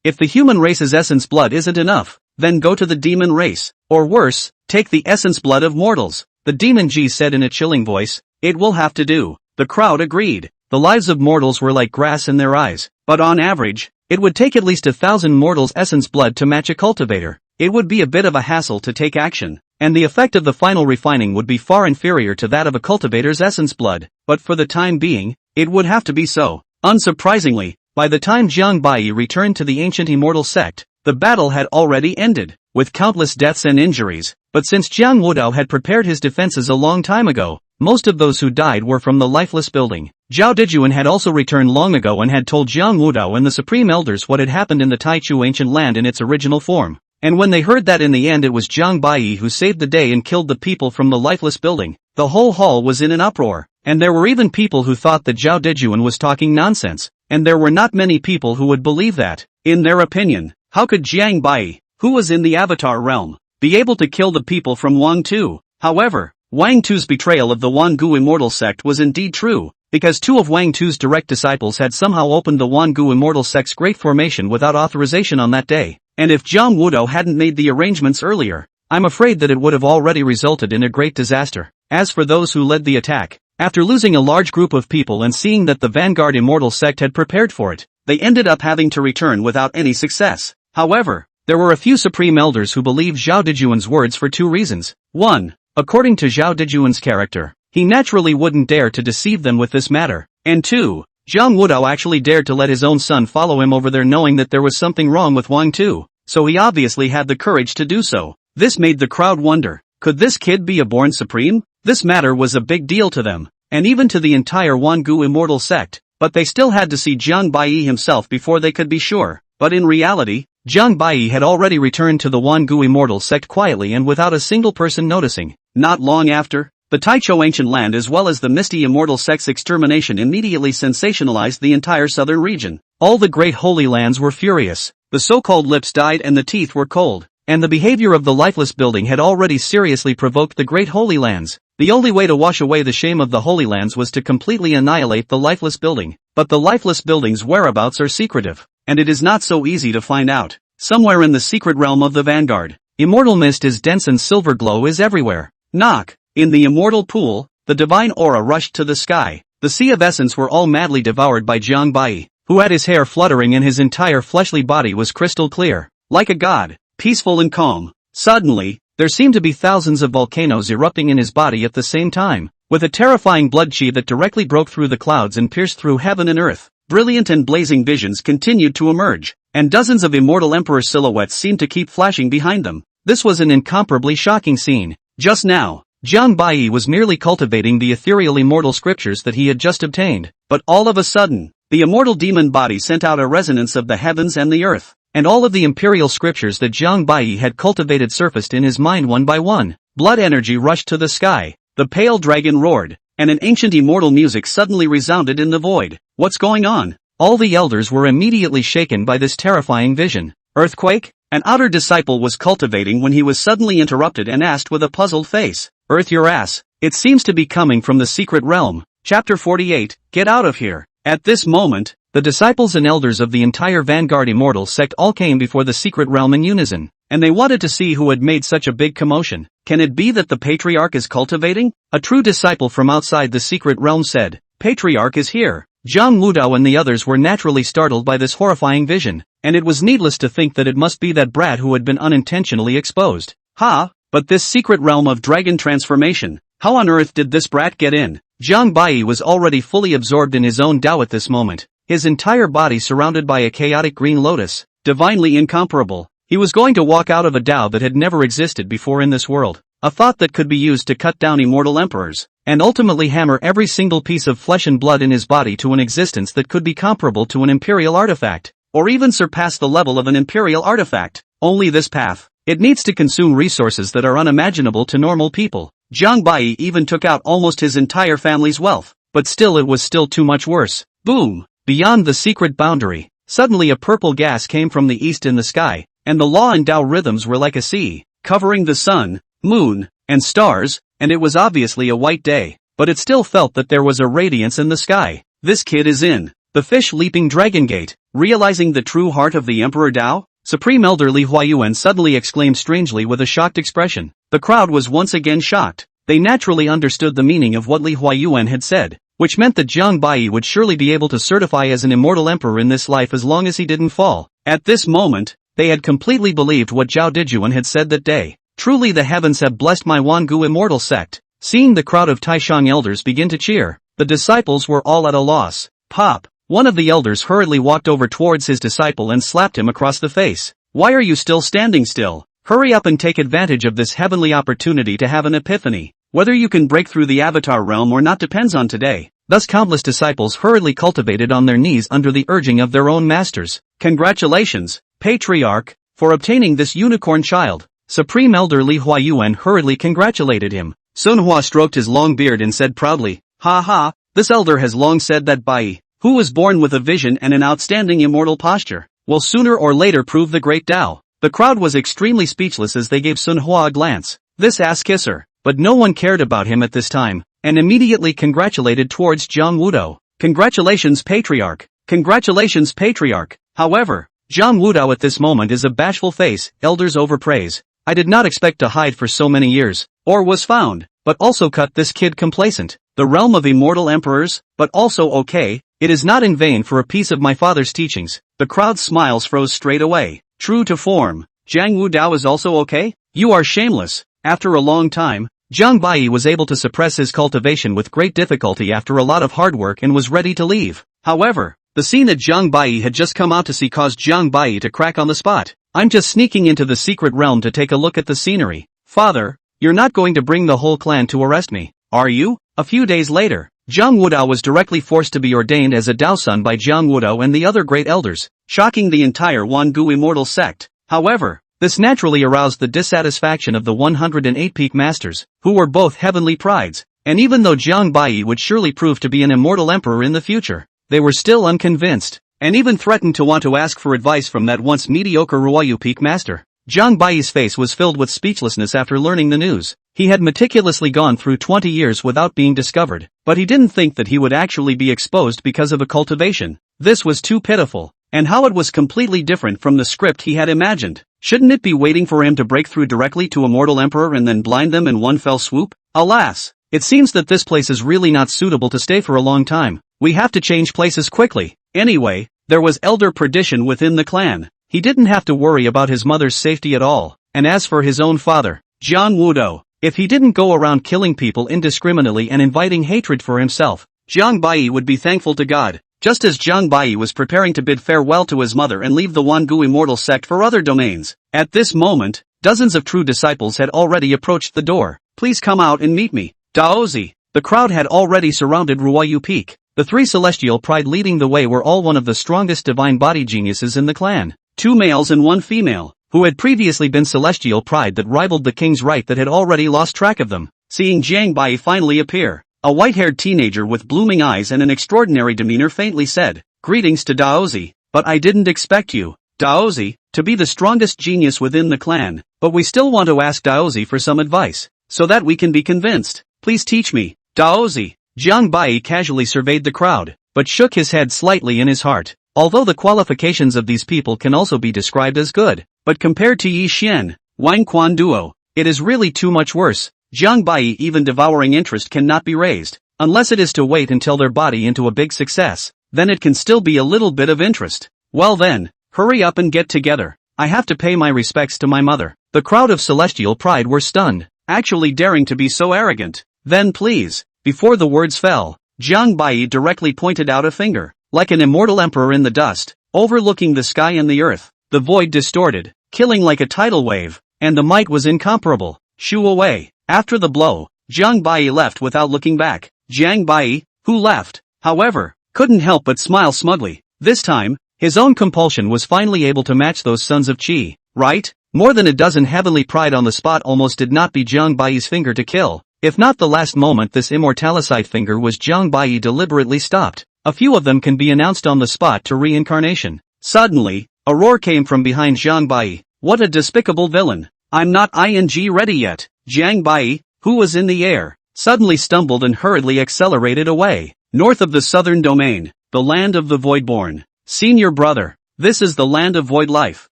If the human race's essence blood isn't enough, then go to the demon race, or worse, take the essence blood of mortals. The Demon G said in a chilling voice, "It will have to do." The crowd agreed. The lives of mortals were like grass in their eyes, but on average, it would take at least 1,000 mortals' essence blood to match a cultivator. It would be a bit of a hassle to take action, and the effect of the final refining would be far inferior to that of a cultivator's essence blood, but for the time being, it would have to be so. Unsurprisingly, by the time Jiang Bai returned to the ancient immortal sect, the battle had already ended, with countless deaths and injuries, but since Jiang Wudao had prepared his defenses a long time ago, most of those who died were from the lifeless building. Zhao Dijuan had also returned long ago and had told Jiang Wudao and the Supreme Elders what had happened in the Taichu ancient land in its original form. And when they heard that in the end it was Jiang Bai who saved the day and killed the people from the lifeless building, the whole hall was in an uproar, and there were even people who thought that Zhao Dijuan was talking nonsense, and there were not many people who would believe that. In their opinion, how could Jiang Bai, who was in the Avatar realm, be able to kill the people from Wang Tu? However, Wang Tu's betrayal of the Wangu immortal sect was indeed true, because two of Wang Tu's direct disciples had somehow opened the Wangu immortal sect's great formation without authorization on that day, and if Jiang Wudao hadn't made the arrangements earlier, I'm afraid that it would have already resulted in a great disaster. As for those who led the attack, after losing a large group of people and seeing that the Vanguard immortal sect had prepared for it, they ended up having to return without any success. However, there were a few Supreme Elders who believed Zhao Dijuan's words for two reasons. 1. According to Zhao Dijuan's character, he naturally wouldn't dare to deceive them with this matter, and 2. Jiang Wudao actually dared to let his own son follow him over there knowing that there was something wrong with Wang Tu, so he obviously had the courage to do so. This made the crowd wonder, could this kid be a born supreme? This matter was a big deal to them, and even to the entire Wangu immortal sect, but they still had to see Jiang Bai himself before they could be sure. But in reality, Jiang Bai had already returned to the Wangu immortal sect quietly and without a single person noticing. Not long after, the Taichou ancient land as well as the Misty immortal sect's extermination immediately sensationalized the entire southern region. All the great holy lands were furious, the so-called lips died and the teeth were cold, and the behavior of the lifeless building had already seriously provoked the great holy lands. The only way to wash away the shame of the holy lands was to completely annihilate the lifeless building, but the lifeless building's whereabouts are secretive, and it is not so easy to find out. Somewhere in the secret realm of the Vanguard, immortal mist is dense and silver glow is everywhere. Knock! In the immortal pool, the divine aura rushed to the sky. The sea of essence were all madly devoured by Jiang Bai. who had his hair fluttering and his entire fleshly body was crystal clear, like a god, peaceful and calm. Suddenly, there seemed to be thousands of volcanoes erupting in his body at the same time, with a terrifying blood chi that directly broke through the clouds and pierced through heaven and earth. Brilliant and blazing visions continued to emerge, and dozens of immortal emperor silhouettes seemed to keep flashing behind them. This was an incomparably shocking scene. Just now, Jiang Bai was merely cultivating the ethereal immortal scriptures that he had just obtained, but all of a sudden, the immortal demon body sent out a resonance of the heavens and the earth, and all of the imperial scriptures that Jiang Bai had cultivated surfaced in his mind one by one. Blood energy rushed to the sky, the pale dragon roared, and an ancient immortal music suddenly resounded in the void. What's going on? All the elders were immediately shaken by this terrifying vision. Earthquake? An outer disciple was cultivating when he was suddenly interrupted and asked with a puzzled face, "Earth your ass, it seems to be coming from the secret realm." Chapter 48, Get Out of Here. At this moment, the disciples and elders of the entire Vanguard Immortal sect all came before the secret realm in unison, and they wanted to see who had made such a big commotion. Can it be that the Patriarch is cultivating? A true disciple from outside the secret realm said, "Patriarch is here." Zhang Wudao and the others were naturally startled by this horrifying vision, and it was needless to think that it must be that brat who had been unintentionally exposed. But this secret realm of dragon transformation, how on earth did this brat get in? Jiang Bai was already fully absorbed in his own Tao at this moment, his entire body surrounded by a chaotic green lotus, divinely incomparable. He was going to walk out of a Tao that had never existed before in this world, a thought that could be used to cut down immortal emperors, and ultimately hammer every single piece of flesh and blood in his body to an existence that could be comparable to an imperial artifact, or even surpass the level of an imperial artifact. Only this path. It needs to consume resources that are unimaginable to normal people. Jiang Bai even took out almost his entire family's wealth, but still it was still too much worse. Boom! Beyond the secret boundary, suddenly a purple gas came from the east in the sky, and the law and Tao rhythms were like a sea, covering the sun, moon, and stars, and it was obviously a white day, but it still felt that there was a radiance in the sky. This kid is in the fish-leaping dragon gate. Realizing the true heart of the Emperor Tao, Supreme Elder Li Huayuan suddenly exclaimed strangely with a shocked expression. The crowd was once again shocked. They naturally understood the meaning of what Li Huayuan had said, which meant that Jiang Bai would surely be able to certify as an immortal emperor in this life as long as he didn't fall. At this moment, they had completely believed what Zhao Dijuan had said that day. Truly the heavens have blessed my Wangu immortal sect. Seeing the crowd of Taishang elders begin to cheer, the disciples were all at a loss. Pop! One of the elders hurriedly walked over towards his disciple and slapped him across the face. Why are you still standing still? Hurry up and take advantage of this heavenly opportunity to have an epiphany. Whether you can break through the avatar realm or not depends on today. Thus countless disciples hurriedly cultivated on their knees under the urging of their own masters. Congratulations, Patriarch, for obtaining this unicorn child. Supreme Elder Li Huayuan hurriedly congratulated him. Sun Hua stroked his long beard and said proudly, "Ha ha, this elder has long said that Bai, who was born with a vision and an outstanding immortal posture, will sooner or later prove the great Tao." The crowd was extremely speechless as they gave Sun Hua a glance. This ass-kisser. But no one cared about him at this time, and immediately congratulated towards Zhang Wudao. Congratulations Patriarch! Congratulations Patriarch! However, Zhang Wudao at this moment is a bashful face, elders overpraise. I did not expect to hide for so many years, or was found, but also cut this kid complacent. The realm of immortal emperors, but also okay, it is not in vain for a piece of my father's teachings. The crowd's smiles froze straight away. True to form, Zhang Wudao is also okay? You are shameless. After a long time, Jiang Bai was able to suppress his cultivation with great difficulty after a lot of hard work and was ready to leave. However, the scene that Jiang Bai had just come out to see caused Jiang Bai to crack on the spot. I'm just sneaking into the secret realm to take a look at the scenery. Father, you're not going to bring the whole clan to arrest me, are you? A few days later, Zhang Wudao was directly forced to be ordained as a Daosun by Zhang Wudao and the other great elders, shocking the entire Wangu immortal sect. However, this naturally aroused the dissatisfaction of the 108 peak masters, who were both heavenly prides, and even though Jiang Bai would surely prove to be an immortal emperor in the future, they were still unconvinced, and even threatened to want to ask for advice from that once mediocre Ruoyu peak master. Jiang Bai's face was filled with speechlessness after learning the news. He had meticulously gone through 20 years without being discovered, but he didn't think that he would actually be exposed because of a cultivation. This was too pitiful, and how it was completely different from the script he had imagined. Shouldn't it be waiting for him to break through directly to a mortal emperor and then blind them in one fell swoop? Alas, it seems that this place is really not suitable to stay for a long time. We have to change places quickly. Anyway, There was elder perdition within the clan. He didn't have to worry about his mother's safety at all, and as for his own father, Jiang Wudo, if he didn't go around killing people indiscriminately and inviting hatred for himself, Jiang Bai would be thankful to God. Just as Jiang Bai was preparing to bid farewell to his mother and leave the Wangu immortal sect for other domains, at this moment, dozens of true disciples had already approached the door. Please come out and meet me, Daozi. The crowd had already surrounded Ruoyu Peak. The three celestial pride leading the way were all one of the strongest divine body geniuses in the clan. 2 males and 1 female, who had previously been celestial pride that rivaled the king's right that had already lost track of them. Seeing Jiang Bai finally appear, a white-haired teenager with blooming eyes and an extraordinary demeanor faintly said, "Greetings to Daozi, but I didn't expect you, Daozi, to be the strongest genius within the clan, but we still want to ask Daozi for some advice, so that we can be convinced. Please teach me, Daozi." Jiang Bai casually surveyed the crowd, but shook his head slightly in his heart. Although the qualifications of these people can also be described as good, but compared to Yi Xian, Wang Quan duo, it is really too much worse. Jiang Bai even devouring interest cannot be raised, unless it is to wait until their body into a big success, then it can still be a little bit of interest. Well then, hurry up and get together. I have to pay my respects to my mother. The crowd of celestial pride were stunned, actually daring to be so arrogant. Then please, before the words fell, Jiang Bai directly pointed out a finger, like an immortal emperor in the dust, overlooking the sky and the earth. The void distorted, killing like a tidal wave, and the might was incomparable. Shoo away. After the blow, Jiang Bai left without looking back. Jiang Bai, who left, however, couldn't help but smile smugly. This time, his own compulsion was finally able to match those sons of Qi, right? More than a dozen heavenly pride on the spot almost did not be Jiang Bai's finger to kill. If not the last moment this immortalicide finger was Jiang Bai deliberately stopped. A few of them can be announced on the spot to reincarnation. Suddenly, a roar came from behind Jiang Bai. What a despicable villain. I'm not ready yet. Jiang Bai, who was in the air, suddenly stumbled and hurriedly accelerated away. North of the southern domain, the land of the Voidborn. Senior brother, this is the land of void life,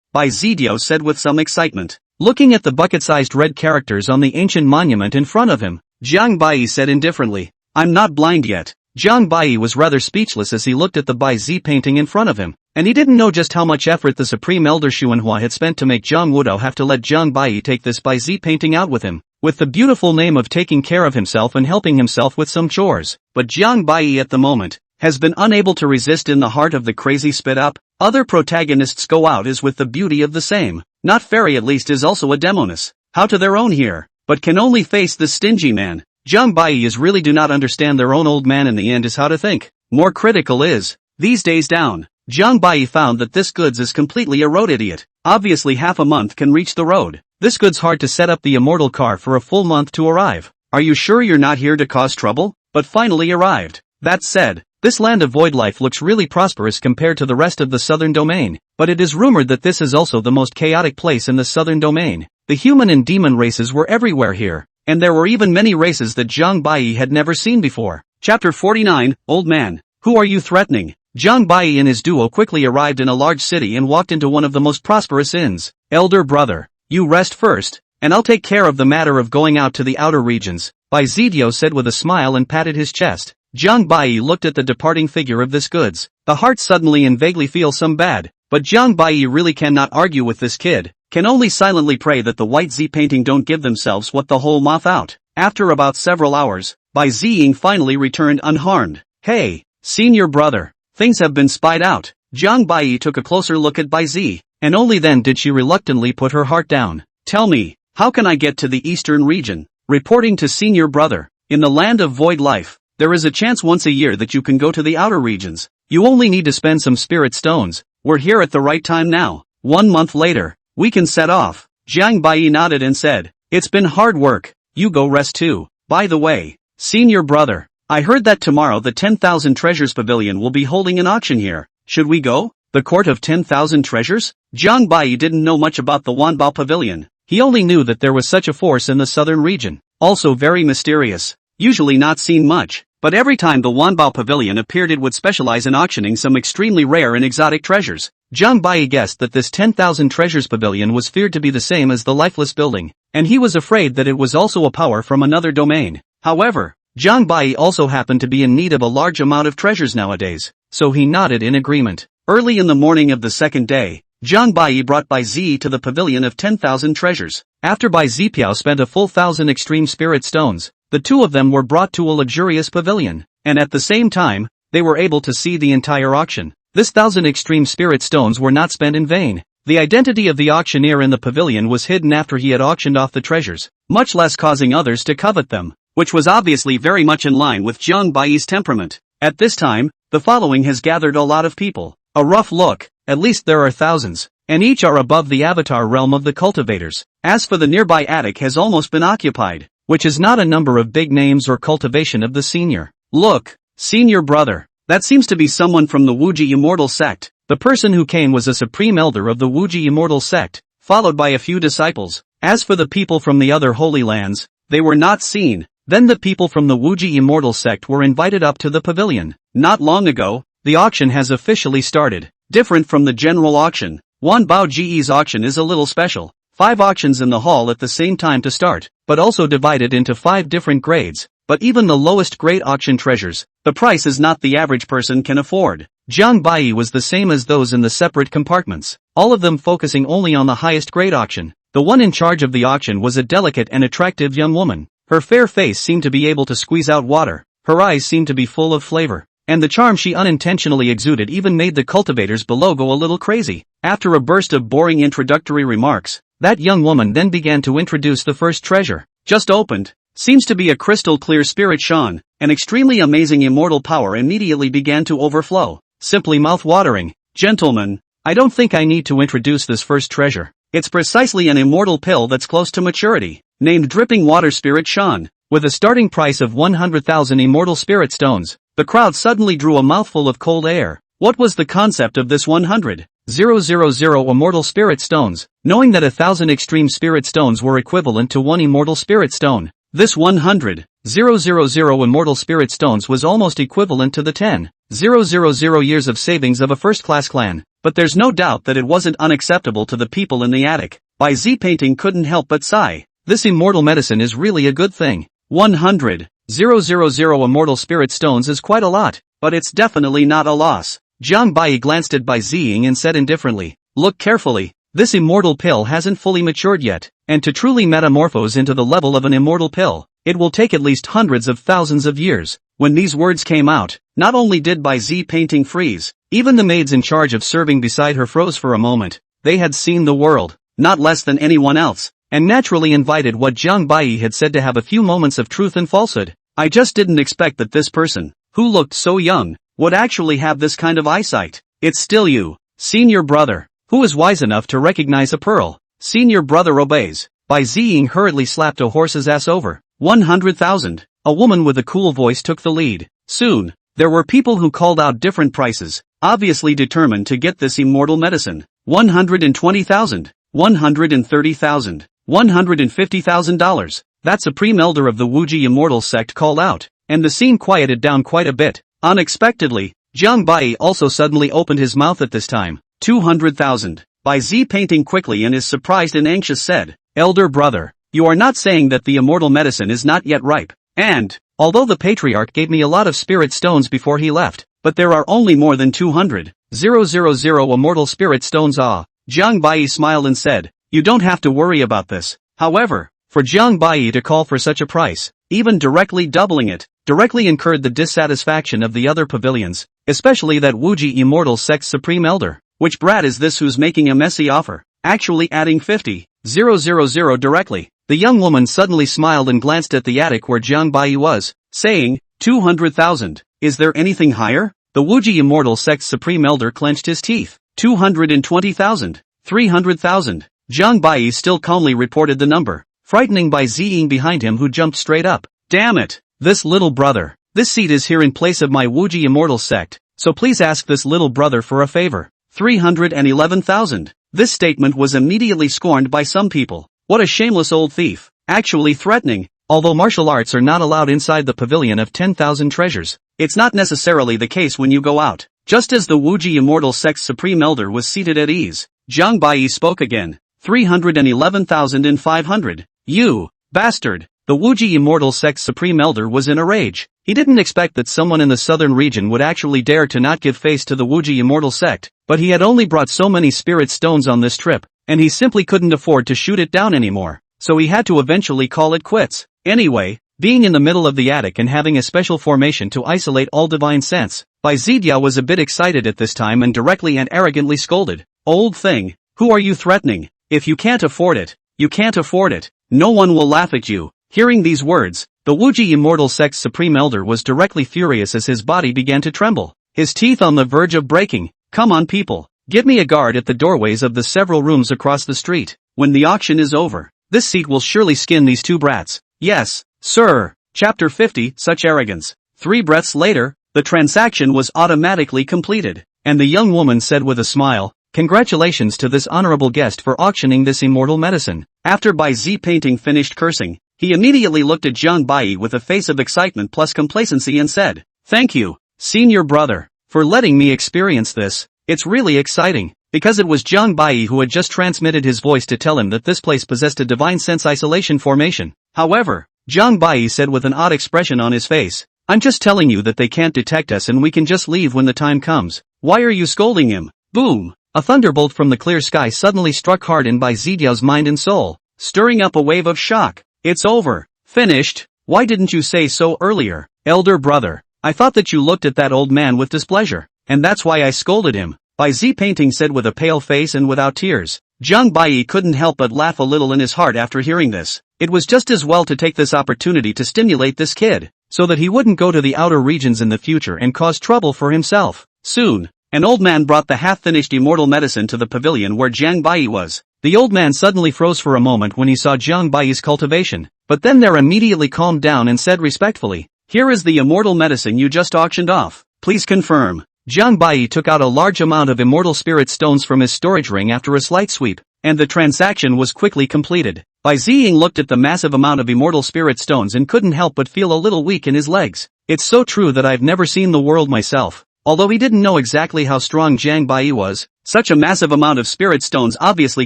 Bai Zidio said with some excitement. Looking at the bucket-sized red characters on the ancient monument in front of him, Jiang Bai said indifferently, I'm not blind yet. Jiang Bai was rather speechless as he looked at the Bai Zi painting in front of him, and he didn't know just how much effort the Supreme Elder Xuanhua had spent to make Jiang Wudo have to let Jiang Bai take this Bai Zi painting out with him, with the beautiful name of taking care of himself and helping himself with some chores. But Jiang Bai at the moment has been unable to resist in the heart of the crazy spit up. Other protagonists go out as with the beauty of the same. Not fairy at least is also a demoness. How to their own here, but can only face this stingy man. Jiang Bai is really do not understand their own old man in the end is how to think. More critical is, these days down, Jiang Bai found that this goods is completely a road idiot. Obviously half a month can reach the road. This goods hard to set up the immortal car for a full month to arrive. Are you sure you're not here to cause trouble? But finally arrived. That said, this land of void life looks really prosperous compared to the rest of the southern domain, but it is rumored that this is also the most chaotic place in the southern domain. The human and demon races were everywhere here, and there were even many races that Jiang Bai had never seen before. Chapter 49, Old Man, who are you threatening? Jiang Bai and his duo quickly arrived in a large city and walked into one of the most prosperous inns. Elder brother, you rest first, and I'll take care of the matter of going out to the outer regions, Bai Zidio said with a smile and patted his chest. Jiang Bai looked at the departing figure of this goods. The heart suddenly and vaguely feels some bad, but Jiang Bai really cannot argue with this kid, can only silently pray that the white Z painting don't give themselves what the whole moth out. After about several hours, Bai Ziying finally returned unharmed. Hey, senior brother, things have been spied out. Jiang Bai took a closer look at Bai Zi, and only then did she reluctantly put her heart down. Tell me, how can I get to the eastern region? Reporting to senior brother, in the land of void life, there is a chance once a year that you can go to the outer regions. You only need to spend some spirit stones. We're here at the right time now. 1 month later, we can set off. Jiang Bai nodded and said, it's been hard work. You go rest too. By the way, senior brother, I heard that tomorrow the 10,000 Treasures Pavilion will be holding an auction here. Should we go? The Court of 10,000 Treasures? Jiang Bai didn't know much about the Wanbao Pavilion. He only knew that there was such a force in the southern region. Also very mysterious. Usually not seen much. But every time the Wanbao Pavilion appeared it would specialize in auctioning some extremely rare and exotic treasures. Jiang Bai guessed that this 10,000 Treasures Pavilion was feared to be the same as the Lifeless Building, and he was afraid that it was also a power from another domain. However, Jiang Bai also happened to be in need of a large amount of treasures nowadays, so he nodded in agreement. Early in the morning of the second day, Jiang Bai brought Bai Zi to the pavilion of 10,000 treasures. After Bai Zipiao spent a full 1,000 extreme spirit stones, the two of them were brought to a luxurious pavilion, and at the same time, they were able to see the entire auction. This 1,000 extreme spirit stones were not spent in vain. The identity of the auctioneer in the pavilion was hidden after he had auctioned off the treasures, much less causing others to covet them, which was obviously very much in line with Jiang Bai's temperament. At this time, the following has gathered a lot of people. A rough look, at least there are thousands, and each are above the avatar realm of the cultivators. As for the nearby attic has almost been occupied, which is not a number of big names or cultivation of the senior. Look, senior brother, that seems to be someone from the Wuji Immortal sect. The person who came was a supreme elder of the Wuji Immortal sect, followed by a few disciples. As for the people from the other holy lands, they were not seen. Then the people from the Wuji Immortal sect were invited up to the pavilion. Not long ago, the auction has officially started. Different from the general auction, Wan Bao Ji's auction is a little special. 5 auctions in the hall at the same time to start, but also divided into 5 different grades. But even the lowest grade auction treasures, the price is not the average person can afford. Jiang Bai was the same as those in the separate compartments, all of them focusing only on the highest grade auction. The one in charge of the auction was a delicate and attractive young woman. Her fair face seemed to be able to squeeze out water, her eyes seemed to be full of flavor, and the charm she unintentionally exuded even made the cultivators below go a little crazy. After a burst of boring introductory remarks, that young woman then began to introduce the first treasure. Just opened. Seems to be a crystal clear spirit Shan. An extremely amazing immortal power immediately began to overflow. Simply mouth-watering. Gentlemen, I don't think I need to introduce this first treasure. It's precisely an immortal pill that's close to maturity, named Dripping Water Spirit Shan. With a starting price of 100,000 immortal spirit stones, the crowd suddenly drew a mouthful of cold air. What was the concept of this 100,000 immortal spirit stones? Knowing that 1,000 extreme spirit stones were equivalent to 1 immortal spirit stone, this 100,000 immortal spirit stones was almost equivalent to the 10,000 years of savings of a first-class clan. But there's no doubt that it wasn't unacceptable to the people in the attic. Bai Zi painting couldn't help but sigh. This immortal medicine is really a good thing. 100,000 immortal spirit stones is quite a lot, but it's definitely not a loss. Jiang Bai glanced at Bai Ziying and said indifferently, look carefully, this immortal pill hasn't fully matured yet, and to truly metamorphose into the level of an immortal pill, it will take at least hundreds of thousands of years. When these words came out, not only did Bai Zi painting freeze, even the maids in charge of serving beside her froze for a moment. They had seen the world, not less than anyone else, and naturally invited what Jiang Bai had said to have a few moments of truth and falsehood. I just didn't expect that this person, who looked so young, would actually have this kind of eyesight. It's still you, senior brother, who is wise enough to recognize a pearl. Senior brother obeys. Bai Ziying hurriedly slapped a horse's ass over. 100,000. A woman with a cool voice took the lead. Soon, there were people who called out different prices, obviously determined to get this immortal medicine. 120,000. 130,000. $150,000. That supreme elder of the Wuji Immortal sect called out, and the scene quieted down quite a bit. Unexpectedly, Jiang Bai also suddenly opened his mouth at this time. 200,000. Bai Zi painting quickly and is surprised and anxious said, Elder brother, you are not saying that the immortal medicine is not yet ripe, and, although the patriarch gave me a lot of spirit stones before he left, but there are only more than 200,000 immortal spirit stones. Jiang Bai smiled and said, you don't have to worry about this. However, for Jiang Bai to call for such a price, even directly doubling it, directly incurred the dissatisfaction of the other pavilions, especially that Wuji Immortal Sect's Supreme Elder. Which brat is this who's making a messy offer, actually adding 50,000 directly? The young woman suddenly smiled and glanced at the attic where Jiang Bai was, saying, 200,000, is there anything higher? The Wuji Immortal Sect's Supreme Elder clenched his teeth. 220,000, 300,000. Jiang Bai still calmly reported the number, frightening Bai Ziying behind him who jumped straight up. Damn it, this little brother, this seat is here in place of my Wuji Immortal sect, so please ask this little brother for a favor. 311,000. This statement was immediately scorned by some people. What a shameless old thief, actually threatening. Although martial arts are not allowed inside the pavilion of 10,000 treasures, it's not necessarily the case when you go out. Just as the Wuji Immortal Sect's Supreme Elder was seated at ease, Jiang Bai spoke again. 311,500. You bastard! The Wuji Immortal Sect's Supreme Elder was in a rage. He didn't expect that someone in the southern region would actually dare to not give face to the Wuji Immortal Sect, but he had only brought so many spirit stones on this trip, and he simply couldn't afford to shoot it down anymore, so he had to eventually call it quits. Anyway, being in the middle of the attic and having a special formation to isolate all divine sense, Bai Zidiao was a bit excited at this time and directly and arrogantly scolded, "Old thing, who are you threatening? If you can't afford it, you can't afford it. No one will laugh at you." Hearing these words, the Wuji Immortal Sect's Supreme Elder was directly furious as his body began to tremble, his teeth on the verge of breaking. "Come on people, give me a guard at the doorways of the several rooms across the street. When the auction is over, this seat will surely skin these two brats." "Yes, sir." Chapter 50, Such Arrogance. 3 breaths later, the transaction was automatically completed, and the young woman said with a smile, "Congratulations to this honorable guest for auctioning this immortal medicine." After Bai Zi Painting finished cursing, he immediately looked at Jiang Bai with a face of excitement plus complacency and said, "Thank you, senior brother, for letting me experience this. It's really exciting." Because it was Jiang Bai who had just transmitted his voice to tell him that this place possessed a divine sense isolation formation. However, Jiang Bai said with an odd expression on his face, "I'm just telling you that they can't detect us and we can just leave when the time comes. Why are you scolding him?" Boom! A thunderbolt from the clear sky suddenly struck hard in Bai Zidiao's mind and soul, stirring up a wave of shock. "It's over. Finished. Why didn't you say so earlier, elder brother? I thought that you looked at that old man with displeasure, and that's why I scolded him," Bai Zi Painting said with a pale face and without tears. Jiang Bai couldn't help but laugh a little in his heart after hearing this. It was just as well to take this opportunity to stimulate this kid, so that he wouldn't go to the outer regions in the future and cause trouble for himself. Soon, an old man brought the half-finished immortal medicine to the pavilion where Jiang Bai was. The old man suddenly froze for a moment when he saw Jiang Bai's cultivation, but then there immediately calmed down and said respectfully, "Here is the immortal medicine you just auctioned off. Please confirm." Jiang Bai took out a large amount of immortal spirit stones from his storage ring after a slight sweep, and the transaction was quickly completed. Bai Ziying looked at the massive amount of immortal spirit stones and couldn't help but feel a little weak in his legs. "It's so true that I've never seen the world myself." Although he didn't know exactly how strong Jiang Bai was, such a massive amount of spirit stones obviously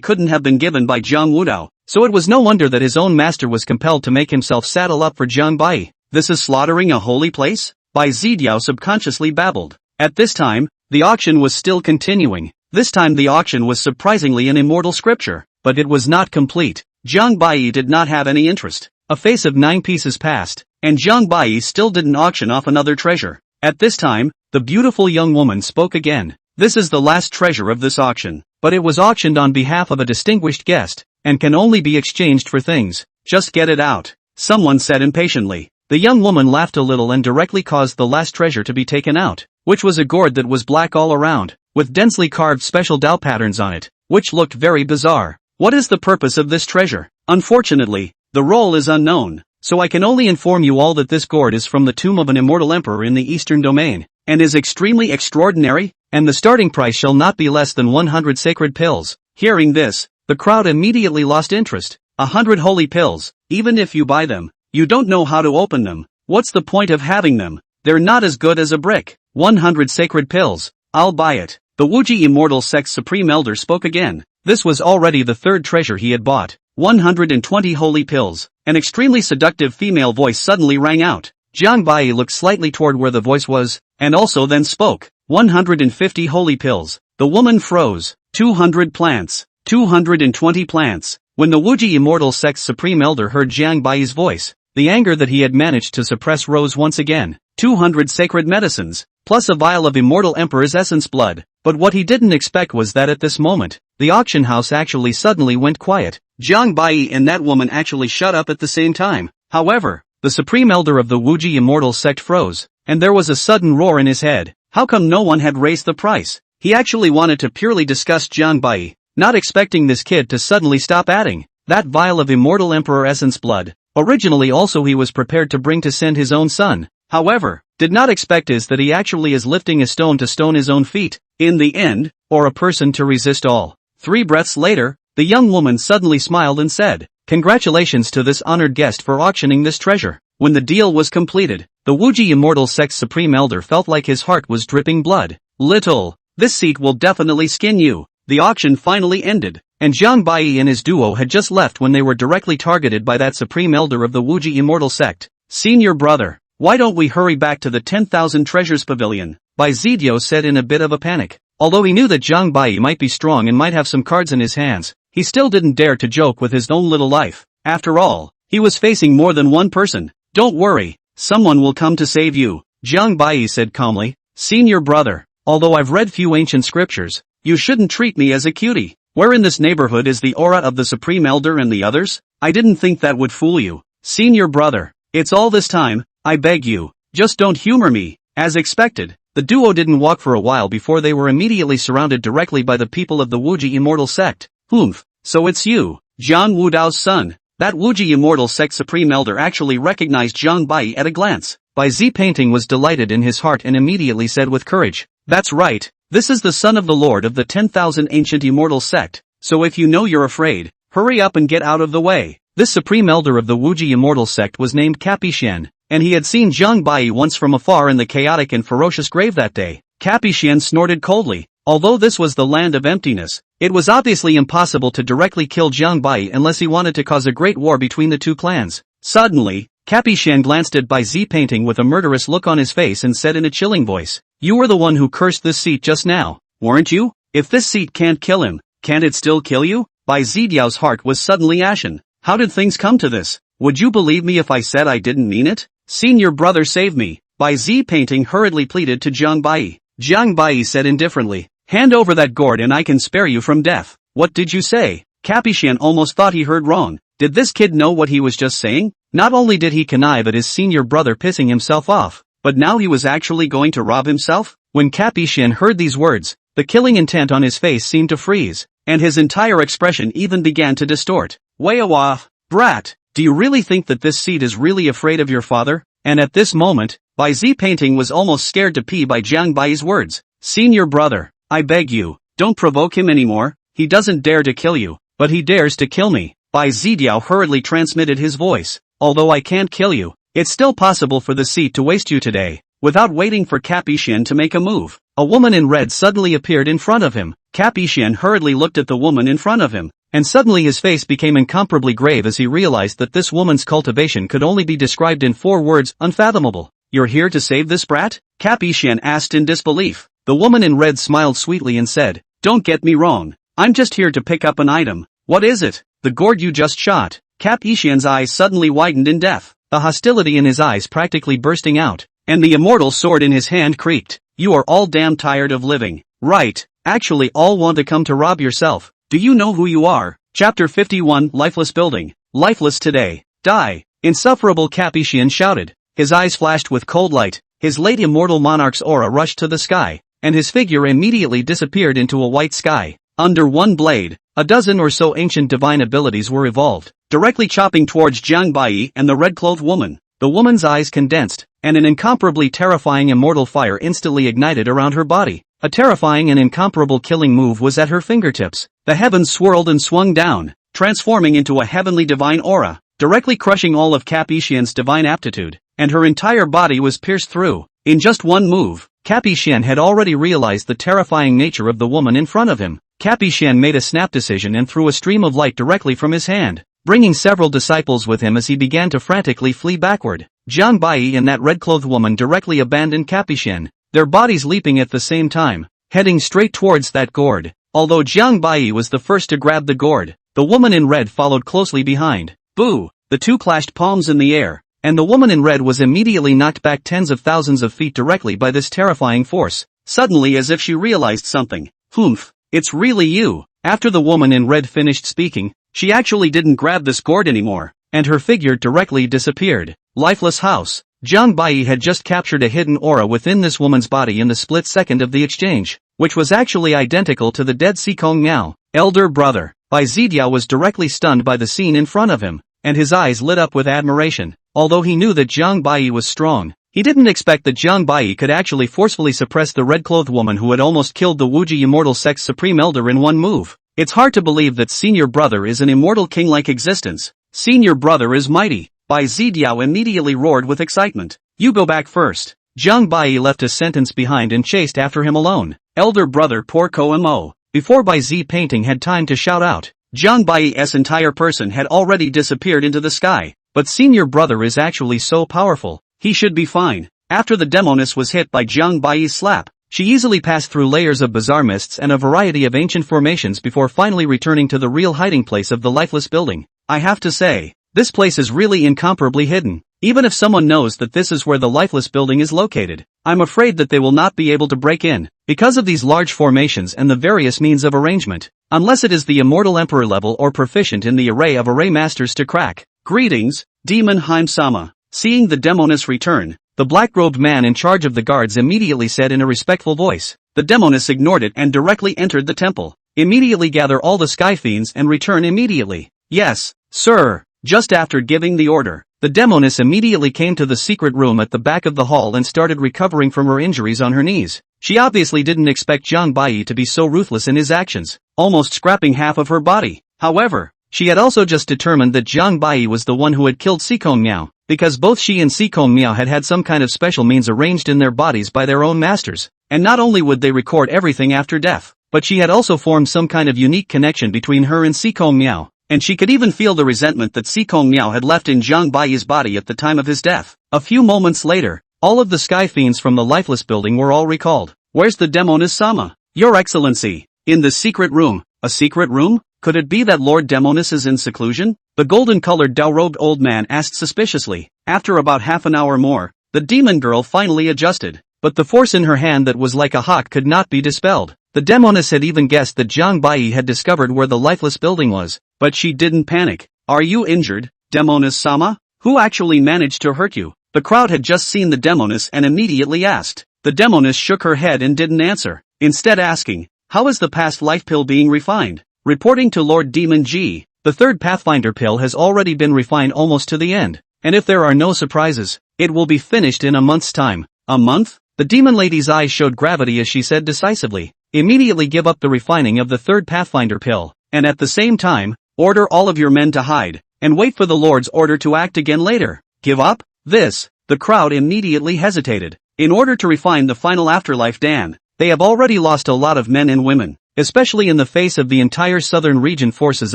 couldn't have been given by Jiang Wudao, so it was no wonder that his own master was compelled to make himself saddle up for Jiang Bai. "This is slaughtering a holy place?" Bai Zidiao subconsciously babbled. At this time, the auction was still continuing. This time the auction was surprisingly in immortal scripture, but it was not complete. Jiang Bai did not have any interest. A face of 9 pieces passed, and Jiang Bai still didn't auction off another treasure. At this time, the beautiful young woman spoke again. "This is the last treasure of this auction, but it was auctioned on behalf of a distinguished guest, and can only be exchanged for things. Just get it out," someone said impatiently. The young woman laughed a little and directly caused the last treasure to be taken out, which was a gourd that was black all around, with densely carved special Dao patterns on it, which looked very bizarre. "What is the purpose of this treasure?" "Unfortunately, the role is unknown, so I can only inform you all that this gourd is from the tomb of an immortal emperor in the eastern domain, and is extremely extraordinary, and the starting price shall not be less than 100 sacred pills." Hearing this, the crowd immediately lost interest. 100 holy pills, even if you buy them, you don't know how to open them. What's the point of having them? They're not as good as a brick. 100 sacred pills, I'll buy it. The Wuji Immortal Sect's Supreme Elder spoke again. This was already the 3rd treasure he had bought. 120 holy pills. An extremely seductive female voice suddenly rang out. Jiang Bai looked slightly toward where the voice was, and also then spoke. 150 holy pills. The woman froze. 200 plants. 220 plants. When the Wuji Immortal Sect's Supreme Elder heard Jiang Bai's voice, the anger that he had managed to suppress rose once again. 200 sacred medicines, plus a vial of immortal emperor's essence blood. But what he didn't expect was that at this moment, the auction house actually suddenly went quiet. Jiang Bai and that woman actually shut up at the same time. However, the Supreme Elder of the Wuji Immortal Sect froze, and there was a sudden roar in his head. How come no one had raised the price? He actually wanted to purely discuss Jiang Bai, not expecting this kid to suddenly stop adding that vial of immortal emperor essence blood. Originally also he was prepared to bring to send his own son. However, did not expect is that he actually is lifting a stone to stone his own feet, in the end, or a person to resist all. 3 breaths later, the young woman suddenly smiled and said, "Congratulations to this honored guest for auctioning this treasure." When the deal was completed, the Wuji Immortal Sect's Supreme Elder felt like his heart was dripping blood. "Little, this seat will definitely skin you." The auction finally ended, and Jiang Bai and his duo had just left when they were directly targeted by that Supreme Elder of the Wuji Immortal Sect. "Senior brother, why don't we hurry back to the 10,000 treasures pavilion?" Bai Zidiao said in a bit of a panic. Although he knew that Jiang Bai might be strong and might have some cards in his hands, he still didn't dare to joke with his own little life. After all, he was facing more than one person. Don't worry, someone will come to save you, Jiang Bai said calmly. Senior brother, although I've read few ancient scriptures, you shouldn't treat me as a cutie. Where in this neighborhood is the aura of the Supreme Elder and the others? I didn't think that would fool you. Senior brother, it's all this time, I beg you, just don't humor me. As expected, the duo didn't walk for a while before they were immediately surrounded directly by the people of the Wuji Immortal Sect. Humph, so it's you, Jiang Wudao's son. That Wuji Immortal Sect Supreme Elder actually recognized Jiang Bai at a glance. Bai Zi Painting was delighted in his heart and immediately said with courage, that's right, this is the son of the Lord of the 10,000 Ancient Immortal Sect, so if you know you're afraid, hurry up and get out of the way. This Supreme Elder of the Wuji Immortal Sect was named Capishian, and he had seen Jiang Bai once from afar in the chaotic and ferocious grave that day. Capishian snorted coldly. Although this was the land of emptiness, it was obviously impossible to directly kill Jiang Bai unless he wanted to cause a great war between the two clans. Suddenly, Capishian glanced at Bai Zi Painting with a murderous look on his face and said in a chilling voice, you were the one who cursed this seat just now, weren't you? If this seat can't kill him, can't it still kill you? Bai Zidiao's heart was suddenly ashen. How did things come to this? Would you believe me if I said I didn't mean it? Senior brother save me, Bai Zi Painting hurriedly pleaded to Jiang Bai. Jiang Bai said indifferently, hand over that gourd and I can spare you from death. What did you say? Capishian almost thought he heard wrong. Did this kid know what he was just saying? Not only did he connive at his senior brother pissing himself off, but now he was actually going to rob himself? When Capishian heard these words, the killing intent on his face seemed to freeze, and his entire expression even began to distort. Wayawa, brat, do you really think that this seed is really afraid of your father? And at this moment, Bai Zi Painting was almost scared to pee by Jiang Bai's words. Senior brother, I beg you, don't provoke him anymore. He doesn't dare to kill you, but he dares to kill me. Bai Zidiao hurriedly transmitted his voice. Although I can't kill you, it's still possible for the seat to waste you today. Without waiting for Capishian to make a move, a woman in red suddenly appeared in front of him. Capishian hurriedly looked at the woman in front of him, and suddenly his face became incomparably grave as he realized that this woman's cultivation could only be described in 4 words, unfathomable. You're here to save this brat? Capishian asked in disbelief. The woman in red smiled sweetly and said, don't get me wrong, I'm just here to pick up an item. What is it? The gourd you just shot. Capishian's eyes suddenly widened in death, the hostility in his eyes practically bursting out, and the immortal sword in his hand creaked. You are all damn tired of living, right? Actually all want to come to rob yourself. Do you know who you are? Chapter 51 Lifeless Building. Lifeless today. Die. Insufferable Capishian shouted. His eyes flashed with cold light, his late immortal monarch's aura rushed to the sky, and his figure immediately disappeared into a white sky. Under one blade, a dozen or so ancient divine abilities were evolved, directly chopping towards Jiang Bai and the red-clothed woman. The woman's eyes condensed, and an incomparably terrifying immortal fire instantly ignited around her body. A terrifying and incomparable killing move was at her fingertips. The heavens swirled and swung down, transforming into a heavenly divine aura, directly crushing all of Capishian's divine aptitude, and her entire body was pierced through. In just one move, Capishian had already realized the terrifying nature of the woman in front of him. Capishian made a snap decision and threw a stream of light directly from his hand, bringing several disciples with him as he began to frantically flee backward. Jiang Bai and that red-clothed woman directly abandoned Capishian, their bodies leaping at the same time, heading straight towards that gourd. Although Jiang Bai was the first to grab the gourd, the woman in red followed closely behind. Boo! The two clashed palms in the air, and the woman in red was immediately knocked back tens of thousands of feet directly by this terrifying force. Suddenly, as if she realized something, humph, it's really you. After the woman in red finished speaking, she actually didn't grab this gourd anymore, and her figure directly disappeared. Lifeless house. Jiang Bai had just captured a hidden aura within this woman's body in the split second of the exchange, which was actually identical to the dead Sikong Miao. Elder brother, Bai Zidiao was directly stunned by the scene in front of him, and his eyes lit up with admiration. Although he knew that Jiang Bai was strong, he didn't expect that Jiang Bai could actually forcefully suppress the red-clothed woman who had almost killed the Wuji Immortal Sect's Supreme Elder in one move. It's hard to believe that Senior Brother is an immortal king-like existence. Senior Brother is mighty. Bai Zidiao immediately roared with excitement. You go back first. Jiang Bai left a sentence behind and chased after him alone. Elder brother Porco Mo. Before Bai Zi Painting had time to shout out, Jiang Bai's entire person had already disappeared into the sky. But Senior Brother is actually so powerful, he should be fine. After the demoness was hit by Jiang Bai's slap, She easily passed through layers of bizarre mists and a variety of ancient formations before finally returning to the real hiding place of the lifeless building. I have to say, this place is really incomparably hidden. Even if someone knows that this is where the lifeless building is located, I'm afraid that they will not be able to break in, because of these large formations and the various means of arrangement, unless it is the immortal emperor level or proficient in the array of array masters to crack. Greetings, Demon Heim-sama. Seeing the Demoness return, the black-robed man in charge of the guards immediately said in a respectful voice. The Demoness ignored it and directly entered the temple. Immediately gather all the sky fiends and return immediately. Yes, sir. Just after giving the order, the Demoness immediately came to the secret room at the back of the hall and started recovering from her injuries on her knees. She obviously didn't expect Jiang Bai to be so ruthless in his actions, almost scrapping half of her body. However, she had also just determined that Jiang Bai was the one who had killed Sikong Miao, because both she and Sikong Miao had had some kind of special means arranged in their bodies by their own masters, and not only would they record everything after death, but she had also formed some kind of unique connection between her and Sikong Miao, and she could even feel the resentment that Sikong Miao had left in Jiang Bai's body at the time of his death. A few moments later, all of the sky fiends from the lifeless building were all recalled. Where's the Demoness-sama? Your Excellency, in the secret room. A secret room? Could it be that Lord Demoness is in seclusion? The golden-colored dow-robed old man asked suspiciously. After about half an hour more, the demon girl finally adjusted, but the force in her hand that was like a hawk could not be dispelled. The Demoness had even guessed that Jiang Bai had discovered where the lifeless building was, but she didn't panic. Are you injured, Demoness-sama? Who actually managed to hurt you? The crowd had just seen the Demoness and immediately asked. The Demoness shook her head and didn't answer, instead asking, how is the past life pill being refined? Reporting to Lord Demon G, the third Pathfinder pill has already been refined almost to the end, and if there are no surprises, it will be finished in a month's time. A month? The demon lady's eyes showed gravity as she said decisively, immediately give up the refining of the third Pathfinder pill, and at the same time, order all of your men to hide, and wait for the Lord's order to act again later. Give up? This? The crowd immediately hesitated. In order to refine the final afterlife Dan, they have already lost a lot of men and women, especially in the face of the entire southern region forces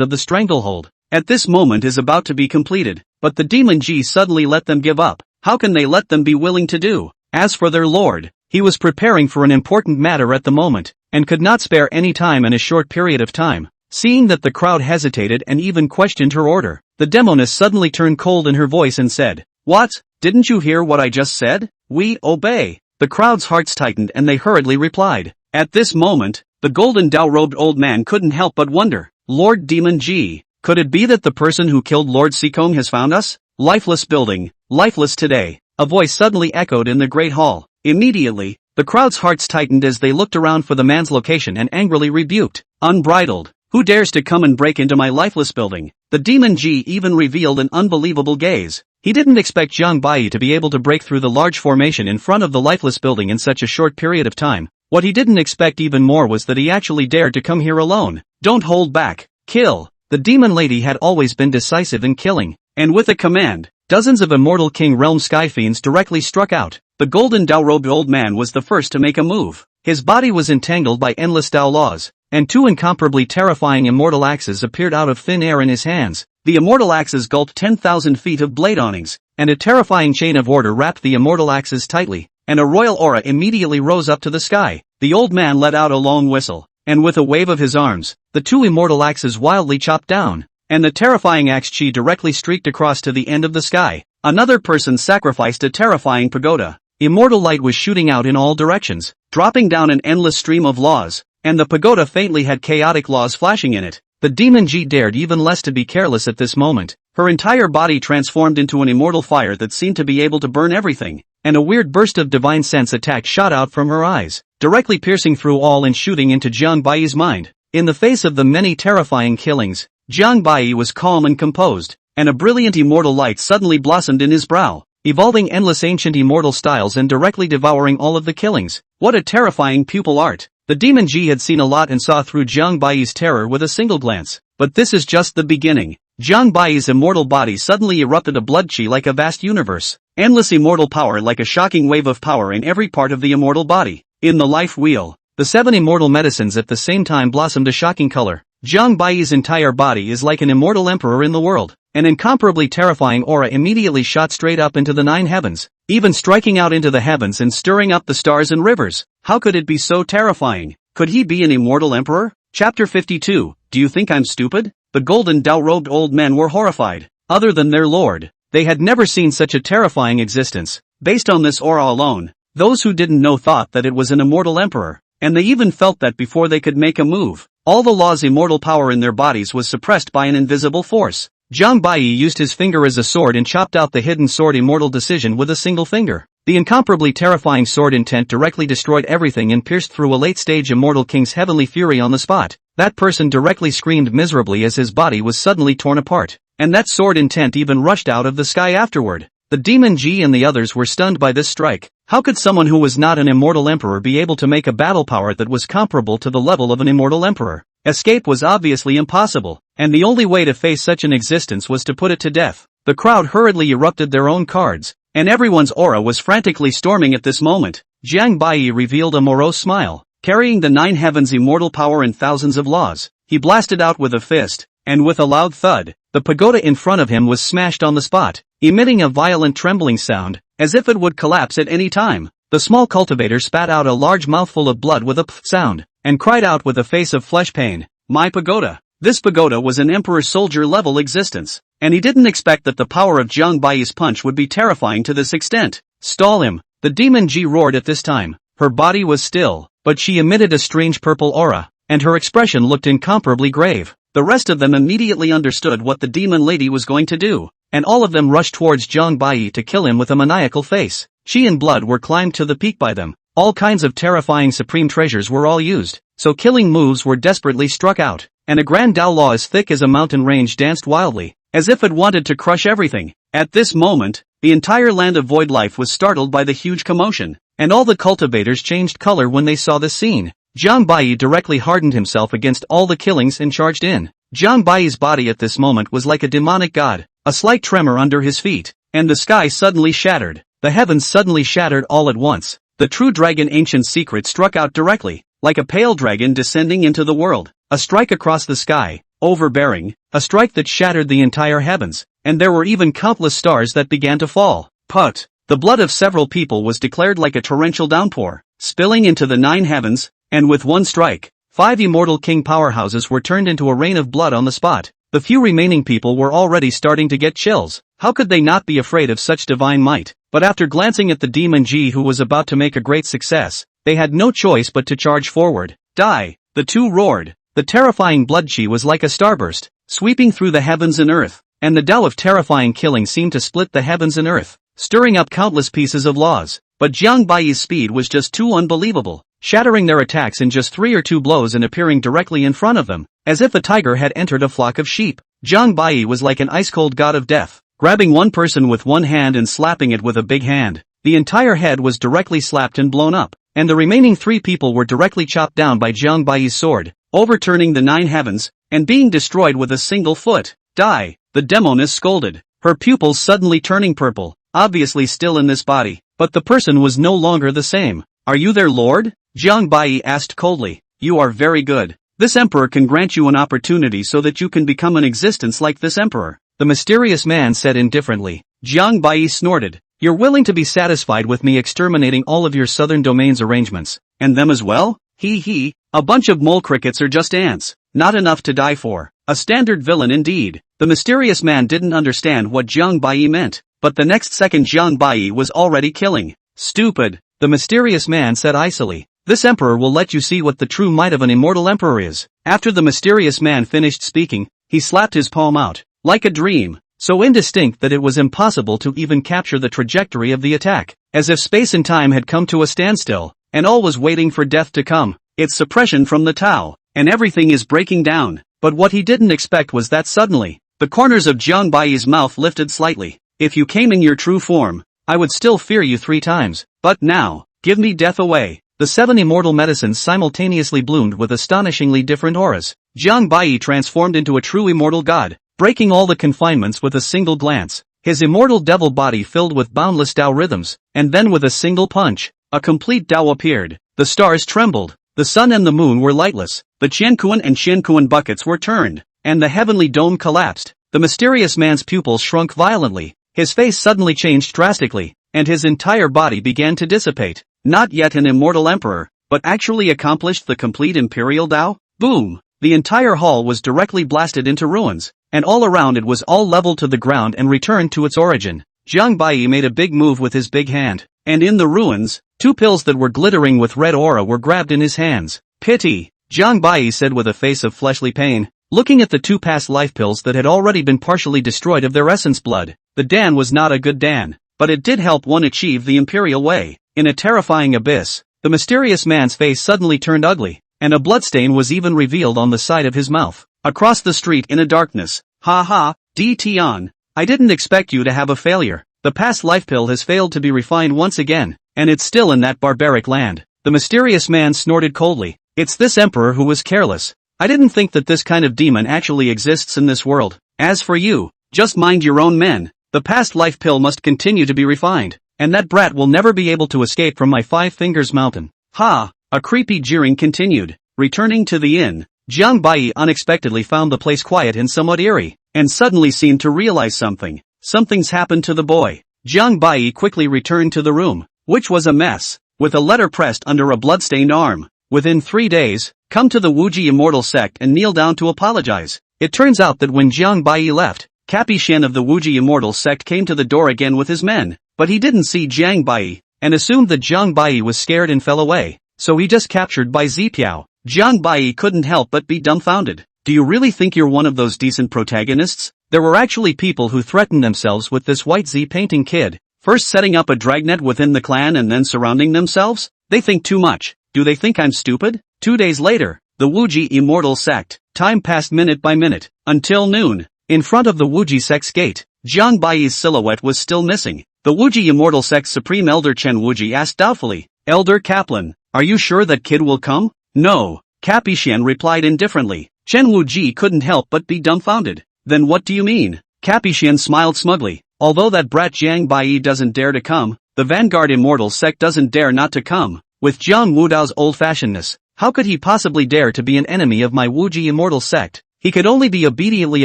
of the Stranglehold. At this moment is about to be completed, but the Demon G suddenly let them give up. How can they let them be willing to do? As for their lord, he was preparing for an important matter at the moment, and could not spare any time in a short period of time. Seeing that the crowd hesitated and even questioned her order, the Demoness suddenly turned cold in her voice and said, What? Didn't you hear what I just said? We obey. The crowd's hearts tightened and they hurriedly replied. At this moment, the golden dow-robed old man couldn't help but wonder, Lord Demon G, could it be that the person who killed Lord Sikong has found us? Lifeless building, lifeless today. A voice suddenly echoed in the great hall. Immediately, the crowd's hearts tightened as they looked around for the man's location and angrily rebuked. Unbridled. Who dares to come and break into my lifeless building? The Demon G even revealed an unbelievable gaze. He didn't expect Jiang Bai to be able to break through the large formation in front of the lifeless building in such a short period of time. What he didn't expect even more was that he actually dared to come here alone. Don't hold back. Kill. The demon lady had always been decisive in killing, and with a command, dozens of Immortal King Realm Skyfiends directly struck out. The golden dow-robed old man was the first to make a move. His body was entangled by endless Dao laws, and two incomparably terrifying immortal axes appeared out of thin air in his hands. The immortal axes gulped 10,000 feet of blade awnings, and a terrifying chain of order wrapped the immortal axes tightly, and a royal aura immediately rose up to the sky. The old man let out a long whistle, and with a wave of his arms, the two immortal axes wildly chopped down, and the terrifying axe chi directly streaked across to the end of the sky. Another person sacrificed a terrifying pagoda. Immortal light was shooting out in all directions, dropping down an endless stream of laws, and the pagoda faintly had chaotic laws flashing in it. The demon Ji dared even less to be careless at this moment. Her entire body transformed into an immortal fire that seemed to be able to burn everything, and a weird burst of divine sense attack shot out from her eyes, directly piercing through all and shooting into Jiang Bai's mind. In the face of the many terrifying killings, Jiang Bai was calm and composed, and a brilliant immortal light suddenly blossomed in his brow, evolving endless ancient immortal styles and directly devouring all of the killings. What a terrifying pupil art! The demon Ji had seen a lot and saw through Jiang Bai's terror with a single glance. But this is just the beginning. Jiang Bai's immortal body suddenly erupted a blood chi like a vast universe. Endless immortal power like a shocking wave of power in every part of the immortal body. In the life wheel, the 7 immortal medicines at the same time blossomed a shocking color. Jiang Bai's entire body is like an immortal emperor in the world. An incomparably terrifying aura immediately shot straight up into the 9 heavens, even striking out into the heavens and stirring up the stars and rivers. How could it be so terrifying? Could he be an immortal emperor? Chapter 52, Do you think I'm stupid? The golden Dao-robed old men were horrified. Other than their lord, they had never seen such a terrifying existence. Based on this aura alone, those who didn't know thought that it was an immortal emperor, and they even felt that before they could make a move, all the law's immortal power in their bodies was suppressed by an invisible force. Jiang Bai used his finger as a sword and chopped out the hidden sword immortal decision with a single finger. The incomparably terrifying sword intent directly destroyed everything and pierced through a late-stage immortal king's heavenly fury on the spot. That person directly screamed miserably as his body was suddenly torn apart, and that sword intent even rushed out of the sky afterward. The demon Ji and the others were stunned by this strike. How could someone who was not an immortal emperor be able to make a battle power that was comparable to the level of an immortal emperor? Escape was obviously impossible, and the only way to face such an existence was to put it to death. The crowd hurriedly erupted their own cards, and everyone's aura was frantically storming at this moment. Jiang Bai revealed a morose smile. Carrying the 9 heavens' immortal power and thousands of laws, he blasted out with a fist, and with a loud thud, the pagoda in front of him was smashed on the spot, emitting a violent trembling sound, as if it would collapse at any time. The small cultivator spat out a large mouthful of blood with a pff sound, and cried out with a face of flesh pain, "My pagoda!" This pagoda was an emperor soldier level existence, and he didn't expect that the power of Jiang Bai's punch would be terrifying to this extent. Stall him! The demon Ji roared at this time. Her body was still, but she emitted a strange purple aura, and her expression looked incomparably grave. The rest of them immediately understood what the demon lady was going to do, and all of them rushed towards Jiang Bai to kill him with a maniacal face. Qi and blood were climbed to the peak by them. All kinds of terrifying supreme treasures were all used, so killing moves were desperately struck out, and a grand Dao law as thick as a mountain range danced wildly, as if it wanted to crush everything. At this moment, the entire land of void life was startled by the huge commotion, and all the cultivators changed color when they saw this scene. Jiang Bai directly hardened himself against all the killings and charged in. Jiang Bai's body at this moment was like a demonic god, a slight tremor under his feet, and the sky suddenly shattered. The heavens suddenly shattered all at once. The true dragon ancient secret struck out directly, like a pale dragon descending into the world, a strike across the sky, overbearing, a strike that shattered the entire heavens, and there were even countless stars that began to fall. Put! The blood of several people was declared like a torrential downpour, spilling into the 9 heavens, and with one strike, 5 immortal king powerhouses were turned into a rain of blood on the spot. The few remaining people were already starting to get chills. How could they not be afraid of such divine might? But after glancing at the demon Ji who was about to make a great success, they had no choice but to charge forward. Die! The two roared. The terrifying blood Qi was like a starburst, sweeping through the heavens and earth, and the Dao of terrifying killing seemed to split the heavens and earth, stirring up countless pieces of laws. But Jiang Bai's speed was just too unbelievable, shattering their attacks in just 3 or 2 blows and appearing directly in front of them, as if a tiger had entered a flock of sheep. Jiang Bai was like an ice-cold god of death, grabbing one person with one hand and slapping it with a big hand. The entire head was directly slapped and blown up, and the remaining 3 people were directly chopped down by Jiang Bai's sword, overturning the 9 heavens, and being destroyed with a single foot. Die! The demoness scolded, her pupils suddenly turning purple, obviously still in this body, but the person was no longer the same. Are you their lord? Jiang Bai asked coldly. You are very good. This emperor can grant you an opportunity so that you can become an existence like this emperor, the mysterious man said indifferently. Jiang Bai snorted. You're willing to be satisfied with me exterminating all of your southern domain's arrangements, and them as well? He, a bunch of mole crickets are just ants, not enough to die for. A standard villain indeed. The mysterious man didn't understand what Jiang Bai meant, but the next second Jiang Bai was already killing. Stupid, the mysterious man said icily. This emperor will let you see what the true might of an immortal emperor is. After the mysterious man finished speaking, he slapped his palm out, like a dream, so indistinct that it was impossible to even capture the trajectory of the attack, as if space and time had come to a standstill, and all was waiting for death to come. It's suppression from the Tao, and everything is breaking down. But what he didn't expect was that suddenly, the corners of Jiang Bai's mouth lifted slightly. If you came in your true form, I would still fear you 3 times, but now, give me death away. The 7 immortal medicines simultaneously bloomed with astonishingly different auras. Jiang Bai transformed into a true immortal god, breaking all the confinements with a single glance. His immortal devil body filled with boundless Dao rhythms, and then with a single punch, a complete Dao appeared. The stars trembled, the sun and the moon were lightless, the Qiankuan and Qiankuan buckets were turned, and the heavenly dome collapsed. The mysterious man's pupils shrunk violently, his face suddenly changed drastically, and his entire body began to dissipate. Not yet an immortal emperor, but actually accomplished the complete Imperial Dao? Boom! The entire hall was directly blasted into ruins, and all around it was all leveled to the ground and returned to its origin. Jiang Bai made a big move with his big hand, and in the ruins, 2 pills that were glittering with red aura were grabbed in his hands. Pity, Jiang Bai said with a face of fleshly pain, looking at the 2 past life pills that had already been partially destroyed of their essence blood. The Dan was not a good Dan, but it did help one achieve the Imperial way. In a terrifying abyss, the mysterious man's face suddenly turned ugly, and a bloodstain was even revealed on the side of his mouth. Across the street in a darkness, ha ha, Tian, I didn't expect you to have a failure. The past life pill has failed to be refined once again, and it's still in that barbaric land. The mysterious man snorted coldly. It's this emperor who was careless. I didn't think that this kind of demon actually exists in this world. As for you, just mind your own men. The past life pill must continue to be refined, and that brat will never be able to escape from my 5 fingers mountain. Ha! A creepy jeering continued. Returning to the inn, Jiang Bai unexpectedly found the place quiet and somewhat eerie, and suddenly seemed to realize something. Something's happened to the boy. Jiang Bai quickly returned to the room, which was a mess, with a letter pressed under a bloodstained arm. Within 3 days, come to the Wuji Immortal Sect and kneel down to apologize. It turns out that when Jiang Bai left, Cappy Shen of the Wuji Immortal Sect came to the door again with his men, but he didn't see Jiang Bai, and assumed that Jiang Bai was scared and fell away, so he just captured Bai Zipiao. Jiang Bai couldn't help but be dumbfounded. Do you really think you're one of those decent protagonists? There were actually people who threatened themselves with this white Z painting kid, first setting up a dragnet within the clan and then surrounding themselves? They think too much. Do they think I'm stupid? 2 days later, the Wuji Immortal Sect. Time passed minute by minute, until noon. In front of the Wuji Sect's gate, Jiang Bai's silhouette was still missing. The Wuji Immortal Sect's Supreme Elder Chen Wuji asked doubtfully, Elder Kaplan, are you sure that kid will come? No, Cappy Shen replied indifferently. Chen Wuji couldn't help but be dumbfounded. Then what do you mean? Cappy Shen smiled smugly. Although that brat Jiang Bai doesn't dare to come, the Vanguard Immortal Sect doesn't dare not to come. With Jiang Wudao's old-fashionedness, how could he possibly dare to be an enemy of my Wuji Immortal Sect? He could only be obediently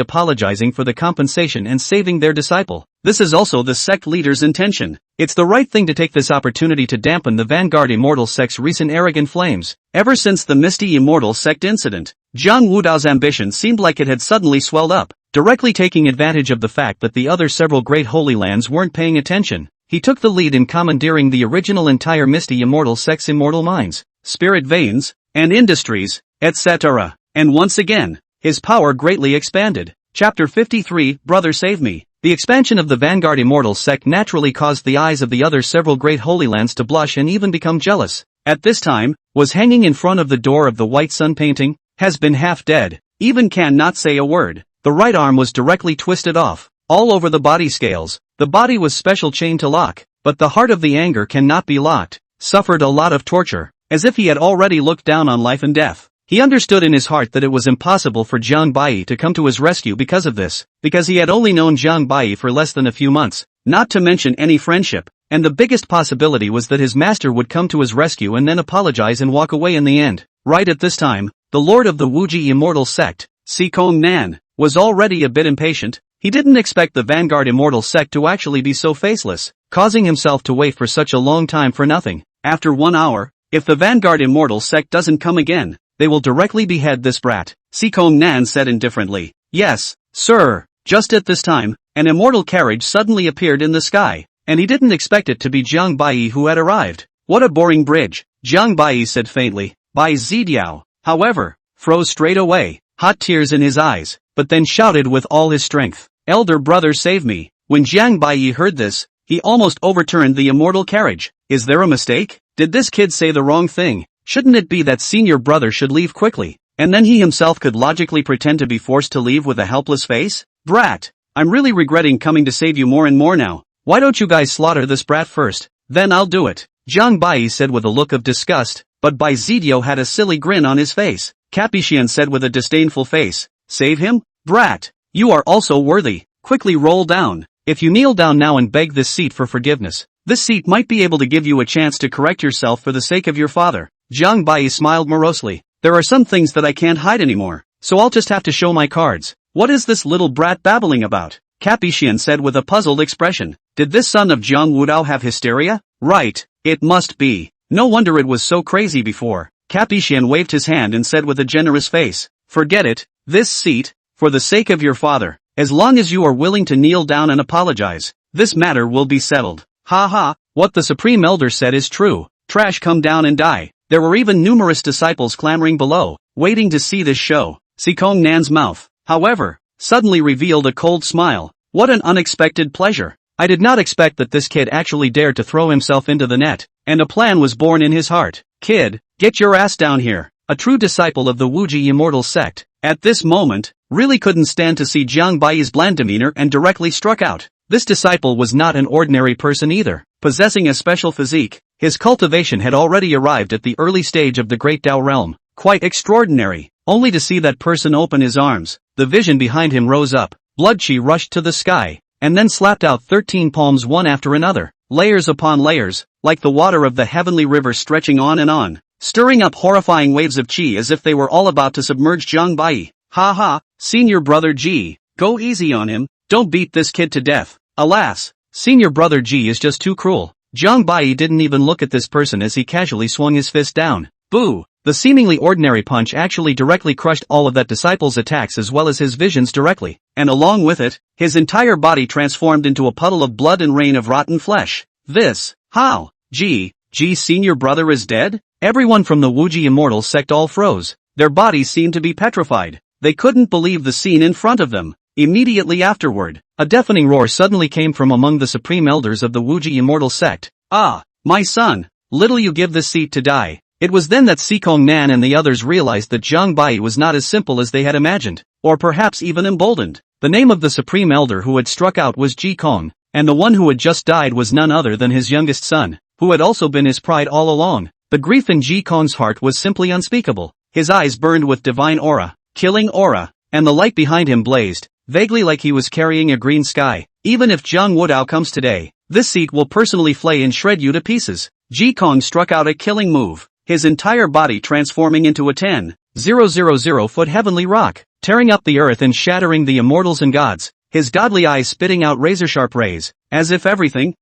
apologizing for the compensation and saving their disciple. This is also the sect leader's intention. It's the right thing to take this opportunity to dampen the Vanguard Immortal Sect's recent arrogant flames. Ever since the Misty Immortal Sect incident, Jiang Wudao's ambition seemed like it had suddenly swelled up, directly taking advantage of the fact that the other several great Holy Lands weren't paying attention. He took the lead in commandeering the original entire Misty Immortal Sect's immortal mines, spirit veins, and industries, etc. And once again, his power greatly expanded. Chapter 53, Brother Save Me. The expansion of the Vanguard Immortal Sect naturally caused the eyes of the other several great Holy Lands to blush and even become jealous. At this time, was hanging in front of the door of the White Sun painting, has been half dead, even can not say a word. The right arm was directly twisted off, all over the body scales. The body was special chained to lock, but the heart of the anger cannot be locked. Suffered a lot of torture, as if he had already looked down on life and death. He understood in his heart that it was impossible for Jiang Bai to come to his rescue because of this, because he had only known Jiang Bai for less than a few months, not to mention any friendship, and the biggest possibility was that his master would come to his rescue and then apologize and walk away in the end. Right at this time, the lord of the Wuji Immortal Sect, Si Kong Nan, was already a bit impatient. He didn't expect the Vanguard Immortal Sect to actually be so faceless, causing himself to wait for such a long time for nothing. After 1 hour, if the Vanguard Immortal Sect doesn't come again, they will directly behead this brat, Si Kong Nan said indifferently. Yes, sir. Just at this time, an immortal carriage suddenly appeared in the sky, and he didn't expect it to be Jiang Bai who had arrived. What a boring bridge, Jiang Bai said faintly. Bai Zidiao, however, froze straight away, hot tears in his eyes, but then shouted with all his strength, Elder brother save me. When Jiang Bai heard this, he almost overturned the immortal carriage. Is there a mistake? Did this kid say the wrong thing? Shouldn't it be that senior brother should leave quickly, and then he himself could logically pretend to be forced to leave with a helpless face? Brat, I'm really regretting coming to save you more and more now. Why don't you guys slaughter this brat first? Then I'll do it, Jiang Bai said with a look of disgust, but Bai Zidio had a silly grin on his face. Capuchin said with a disdainful face, save him? Brat, you are also worthy. Quickly roll down. If you kneel down now and beg this seat for forgiveness, this seat might be able to give you a chance to correct yourself for the sake of your father. Jiang Bai smiled morosely. There are some things that I can't hide anymore, so I'll just have to show my cards. What is this little brat babbling about? Capuchin said with a puzzled expression. Did this son of Jiang Wudao have hysteria? Right, it must be. No wonder it was so crazy before. Capishian waved his hand and said with a generous face, "Forget it, this seat, for the sake of your father, as long as you are willing to kneel down and apologize, this matter will be settled." Ha ha, what the Supreme Elder said is true. Trash, come down and die. There were even numerous disciples clamoring below, waiting to see this show. Sikong Nan's mouth, however, suddenly revealed a cold smile. What an unexpected pleasure. I did not expect that this kid actually dared to throw himself into the net, and a plan was born in his heart. Kid, get your ass down here. A true disciple of the Wuji Immortal sect, at this moment, really couldn't stand to see Jiang Baiyi's bland demeanor and directly struck out. This disciple was not an ordinary person either. Possessing a special physique, his cultivation had already arrived at the early stage of the Great Tao realm. Quite extraordinary. Only to see that person open his arms, the vision behind him rose up, blood chi rushed to the sky, and then slapped out 13 palms one after another, layers upon layers, like the water of the heavenly river stretching on, stirring up horrifying waves of chi as if they were all about to submerge Jiang Baiyi. Ha ha, senior brother G, go easy on him, don't beat this kid to death. Alas, senior brother G is just too cruel. Jiang Baiyi didn't even look at this person as he casually swung his fist down. Boo! The seemingly ordinary punch actually directly crushed all of that disciple's attacks as well as his visions directly, and along with it, his entire body transformed into a puddle of blood and rain of rotten flesh. This, how? G senior brother is dead? Everyone from the Wuji Immortal sect all froze. Their bodies seemed to be petrified. They couldn't believe the scene in front of them. Immediately afterward, a deafening roar suddenly came from among the supreme elders of the Wuji Immortal sect. Ah, my son, little you give this seat to die. It was then that Sikong Nan and the others realized that Jiang Baiyi was not as simple as they had imagined, or perhaps even emboldened. The name of the supreme elder who had struck out was Ji Kong, and the one who had just died was none other than his youngest son, who had also been his pride all along. The grief in Ji Kong's heart was simply unspeakable. His eyes burned with divine aura, killing aura, and the light behind him blazed, vaguely like he was carrying a green sky. Even if Jiang Wudao comes today, this seat will personally flay and shred you to pieces. Ji Kong struck out a killing move, his entire body transforming into a 10,000-foot heavenly rock, tearing up the earth and shattering the immortals and gods, his godly eyes spitting out razor-sharp rays, as if everything,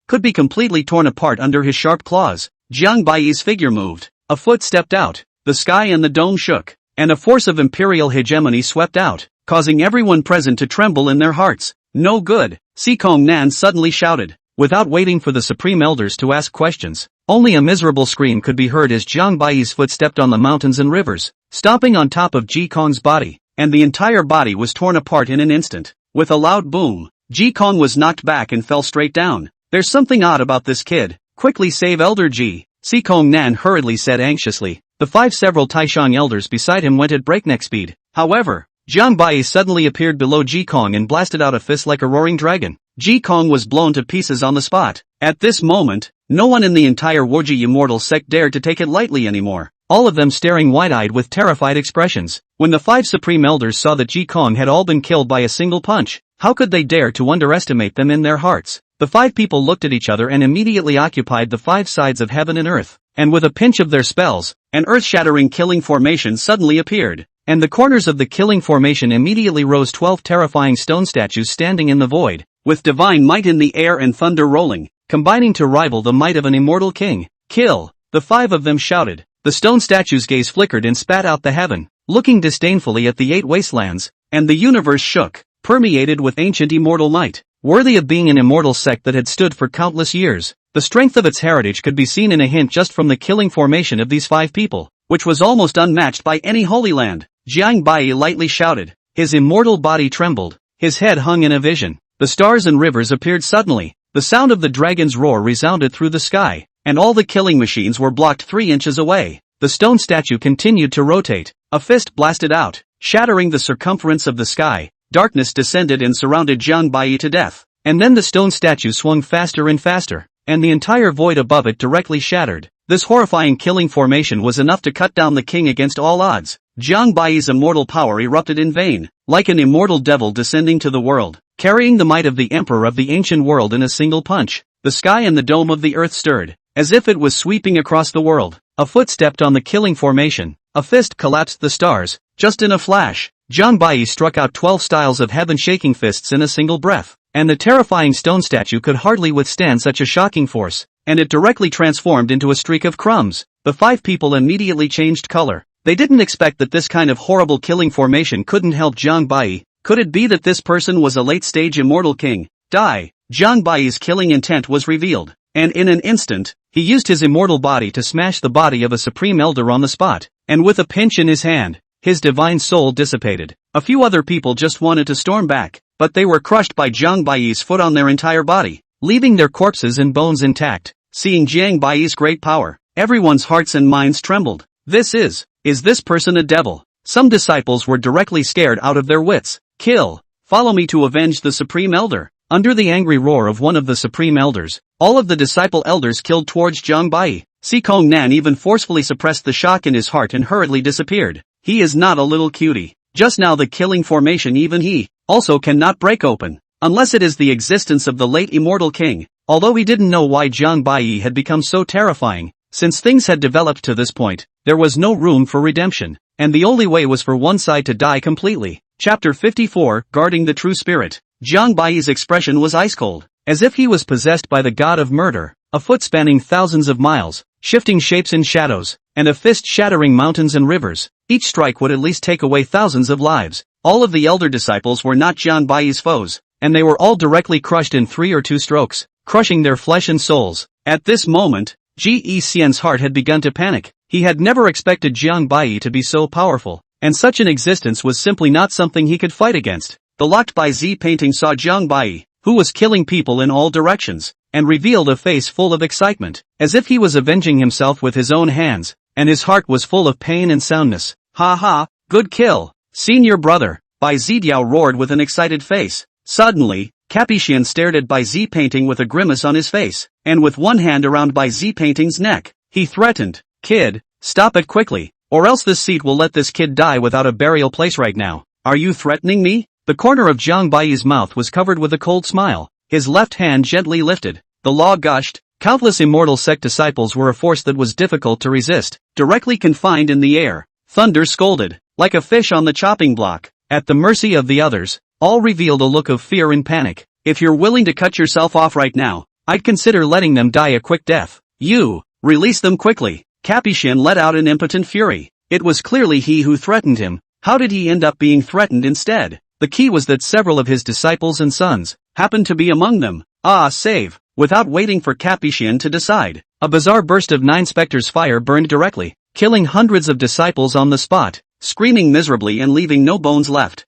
could be completely torn apart under his sharp claws. Jiang Baiyi's figure moved, a foot stepped out, the sky and the dome shook, and a force of imperial hegemony swept out, causing everyone present to tremble in their hearts. No good, Sikong Nan suddenly shouted. Without waiting for the supreme elders to ask questions, only a miserable scream could be heard as Jiang Baiyi's foot stepped on the mountains and rivers, stomping on top of Ji Kong's body, and the entire body was torn apart in an instant. With a loud boom, Ji Kong was knocked back and fell straight down. There's something odd about this kid. Quickly save Elder Ji, Sikong Nan hurriedly said anxiously. The several Taishang elders beside him went at breakneck speed. However, Jiang Baiyi suddenly appeared below Ji Kong and blasted out a fist like a roaring dragon. Ji Kong was blown to pieces on the spot. At this moment, no one in the entire Wuji Immortal sect dared to take it lightly anymore, all of them staring wide-eyed with terrified expressions. When the 5 supreme elders saw that Ji Kong had all been killed by a single punch, how could they dare to underestimate them in their hearts? The 5 people looked at each other and immediately occupied the 5 sides of heaven and earth, and with a pinch of their spells, an earth-shattering killing formation suddenly appeared, and the corners of the killing formation immediately rose 12 terrifying stone statues standing in the void, with divine might in the air and thunder rolling, combining to rival the might of an immortal king. Kill! The 5 of them shouted. The stone statues' gaze flickered and spat out the heaven, looking disdainfully at the 8 wastelands, and the universe shook, permeated with ancient immortal might, worthy of being an immortal sect that had stood for countless years. The strength of its heritage could be seen in a hint just from the killing formation of these 5 people, which was almost unmatched by any holy land. Jiang Baiyi lightly shouted. His immortal body trembled, his head hung in a vision. The stars and rivers appeared suddenly, the sound of the dragon's roar resounded through the sky, and all the killing machines were blocked 3 inches away. The stone statue continued to rotate, a fist blasted out, shattering the circumference of the sky. Darkness descended and surrounded Jiang Baiyi to death, and then the stone statue swung faster and faster, and the entire void above it directly shattered. This horrifying killing formation was enough to cut down the king against all odds. Jiang Baiyi's immortal power erupted in vain, like an immortal devil descending to the world, carrying the might of the emperor of the ancient world in a single punch. The sky and the dome of the earth stirred, as if it was sweeping across the world. A foot stepped on the killing formation, a fist collapsed the stars. Just in a flash, Jiang Baiyi struck out 12 styles of heaven-shaking fists in a single breath, and the terrifying stone statue could hardly withstand such a shocking force. and it directly transformed into a streak of crumbs. The 5 people immediately changed color. They didn't expect that this kind of horrible killing formation couldn't help Jiang Bai. Could it be that this person was a late-stage immortal king? Die! Jiang Bai's killing intent was revealed, and in an instant, he used his immortal body to smash the body of a supreme elder on the spot, and with a pinch in his hand, his divine soul dissipated. A few other people just wanted to storm back, but they were crushed by Jiang Bai's foot on their entire body, leaving their corpses and bones intact. Seeing Jiang Bai's great power, everyone's hearts and minds trembled. Is this person a devil? Some disciples were directly scared out of their wits. Kill! Follow me to avenge the supreme elder. Under the angry roar of one of the supreme elders, all of the disciple elders killed towards Jiang Bai. Si Kong Nan even forcefully suppressed the shock in his heart and hurriedly disappeared. He is not a little cutie. Just now the killing formation even he also cannot break open, unless it is the existence of the late immortal king. Although he didn't know why Jiang Bai had become so terrifying, since things had developed to this point, there was no room for redemption, and the only way was for one side to die completely. Chapter 54, Guarding the True Spirit. Jiang Bai's expression was ice-cold, as if he was possessed by the god of murder, a foot spanning thousands of miles, shifting shapes and shadows, and a fist shattering mountains and rivers. Each strike would at least take away thousands of lives. All of the elder disciples were not Jiang Bai's foes, and they were all directly crushed in 3 or 2 strokes, crushing their flesh and souls. At this moment, Ji Xian's heart had begun to panic. He had never expected Jiang Bai to be so powerful, and such an existence was simply not something he could fight against. The locked by Z painting saw Jiang Bai, who was killing people in all directions, and revealed a face full of excitement, as if he was avenging himself with his own hands, and his heart was full of pain and soundness. Ha ha, good kill, senior brother, Bai Zidiao roared with an excited face. Suddenly, Capuchin stared at Bai Z painting with a grimace on his face, and with one hand around Bai Z painting's neck, he threatened, "Kid, stop it quickly, or else this seat will let this kid die without a burial place right now. Are you threatening me?" The corner of Jiang Bai's mouth was covered with a cold smile. His left hand gently lifted. The law gushed. Countless immortal sect disciples were a force that was difficult to resist. Directly confined in the air, thunder scolded, like a fish on the chopping block, at the mercy of the others. All revealed a look of fear and panic. If you're willing to cut yourself off right now, I'd consider letting them die a quick death. You, release them quickly. Capuchin let out an impotent fury. It was clearly he who threatened him. How did he end up being threatened instead? The key was that several of his disciples and sons happened to be among them. Save! Without waiting for Capuchin to decide, a bizarre burst of 9 specters' fire burned directly, killing hundreds of disciples on the spot, screaming miserably and leaving no bones left.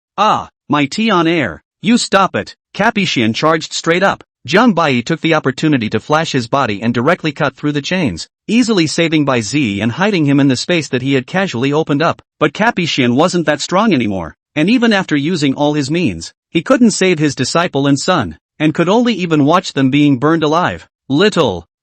My tea on air! You stop it! Capuchin charged straight up. Jiang Bai took the opportunity to flash his body and directly cut through the chains, easily saving Bai Z and hiding him in the space that he had casually opened up. But Capuchin wasn't that strong anymore, and even after using all his means, he couldn't save his disciple and son, and could only even watch them being burned alive.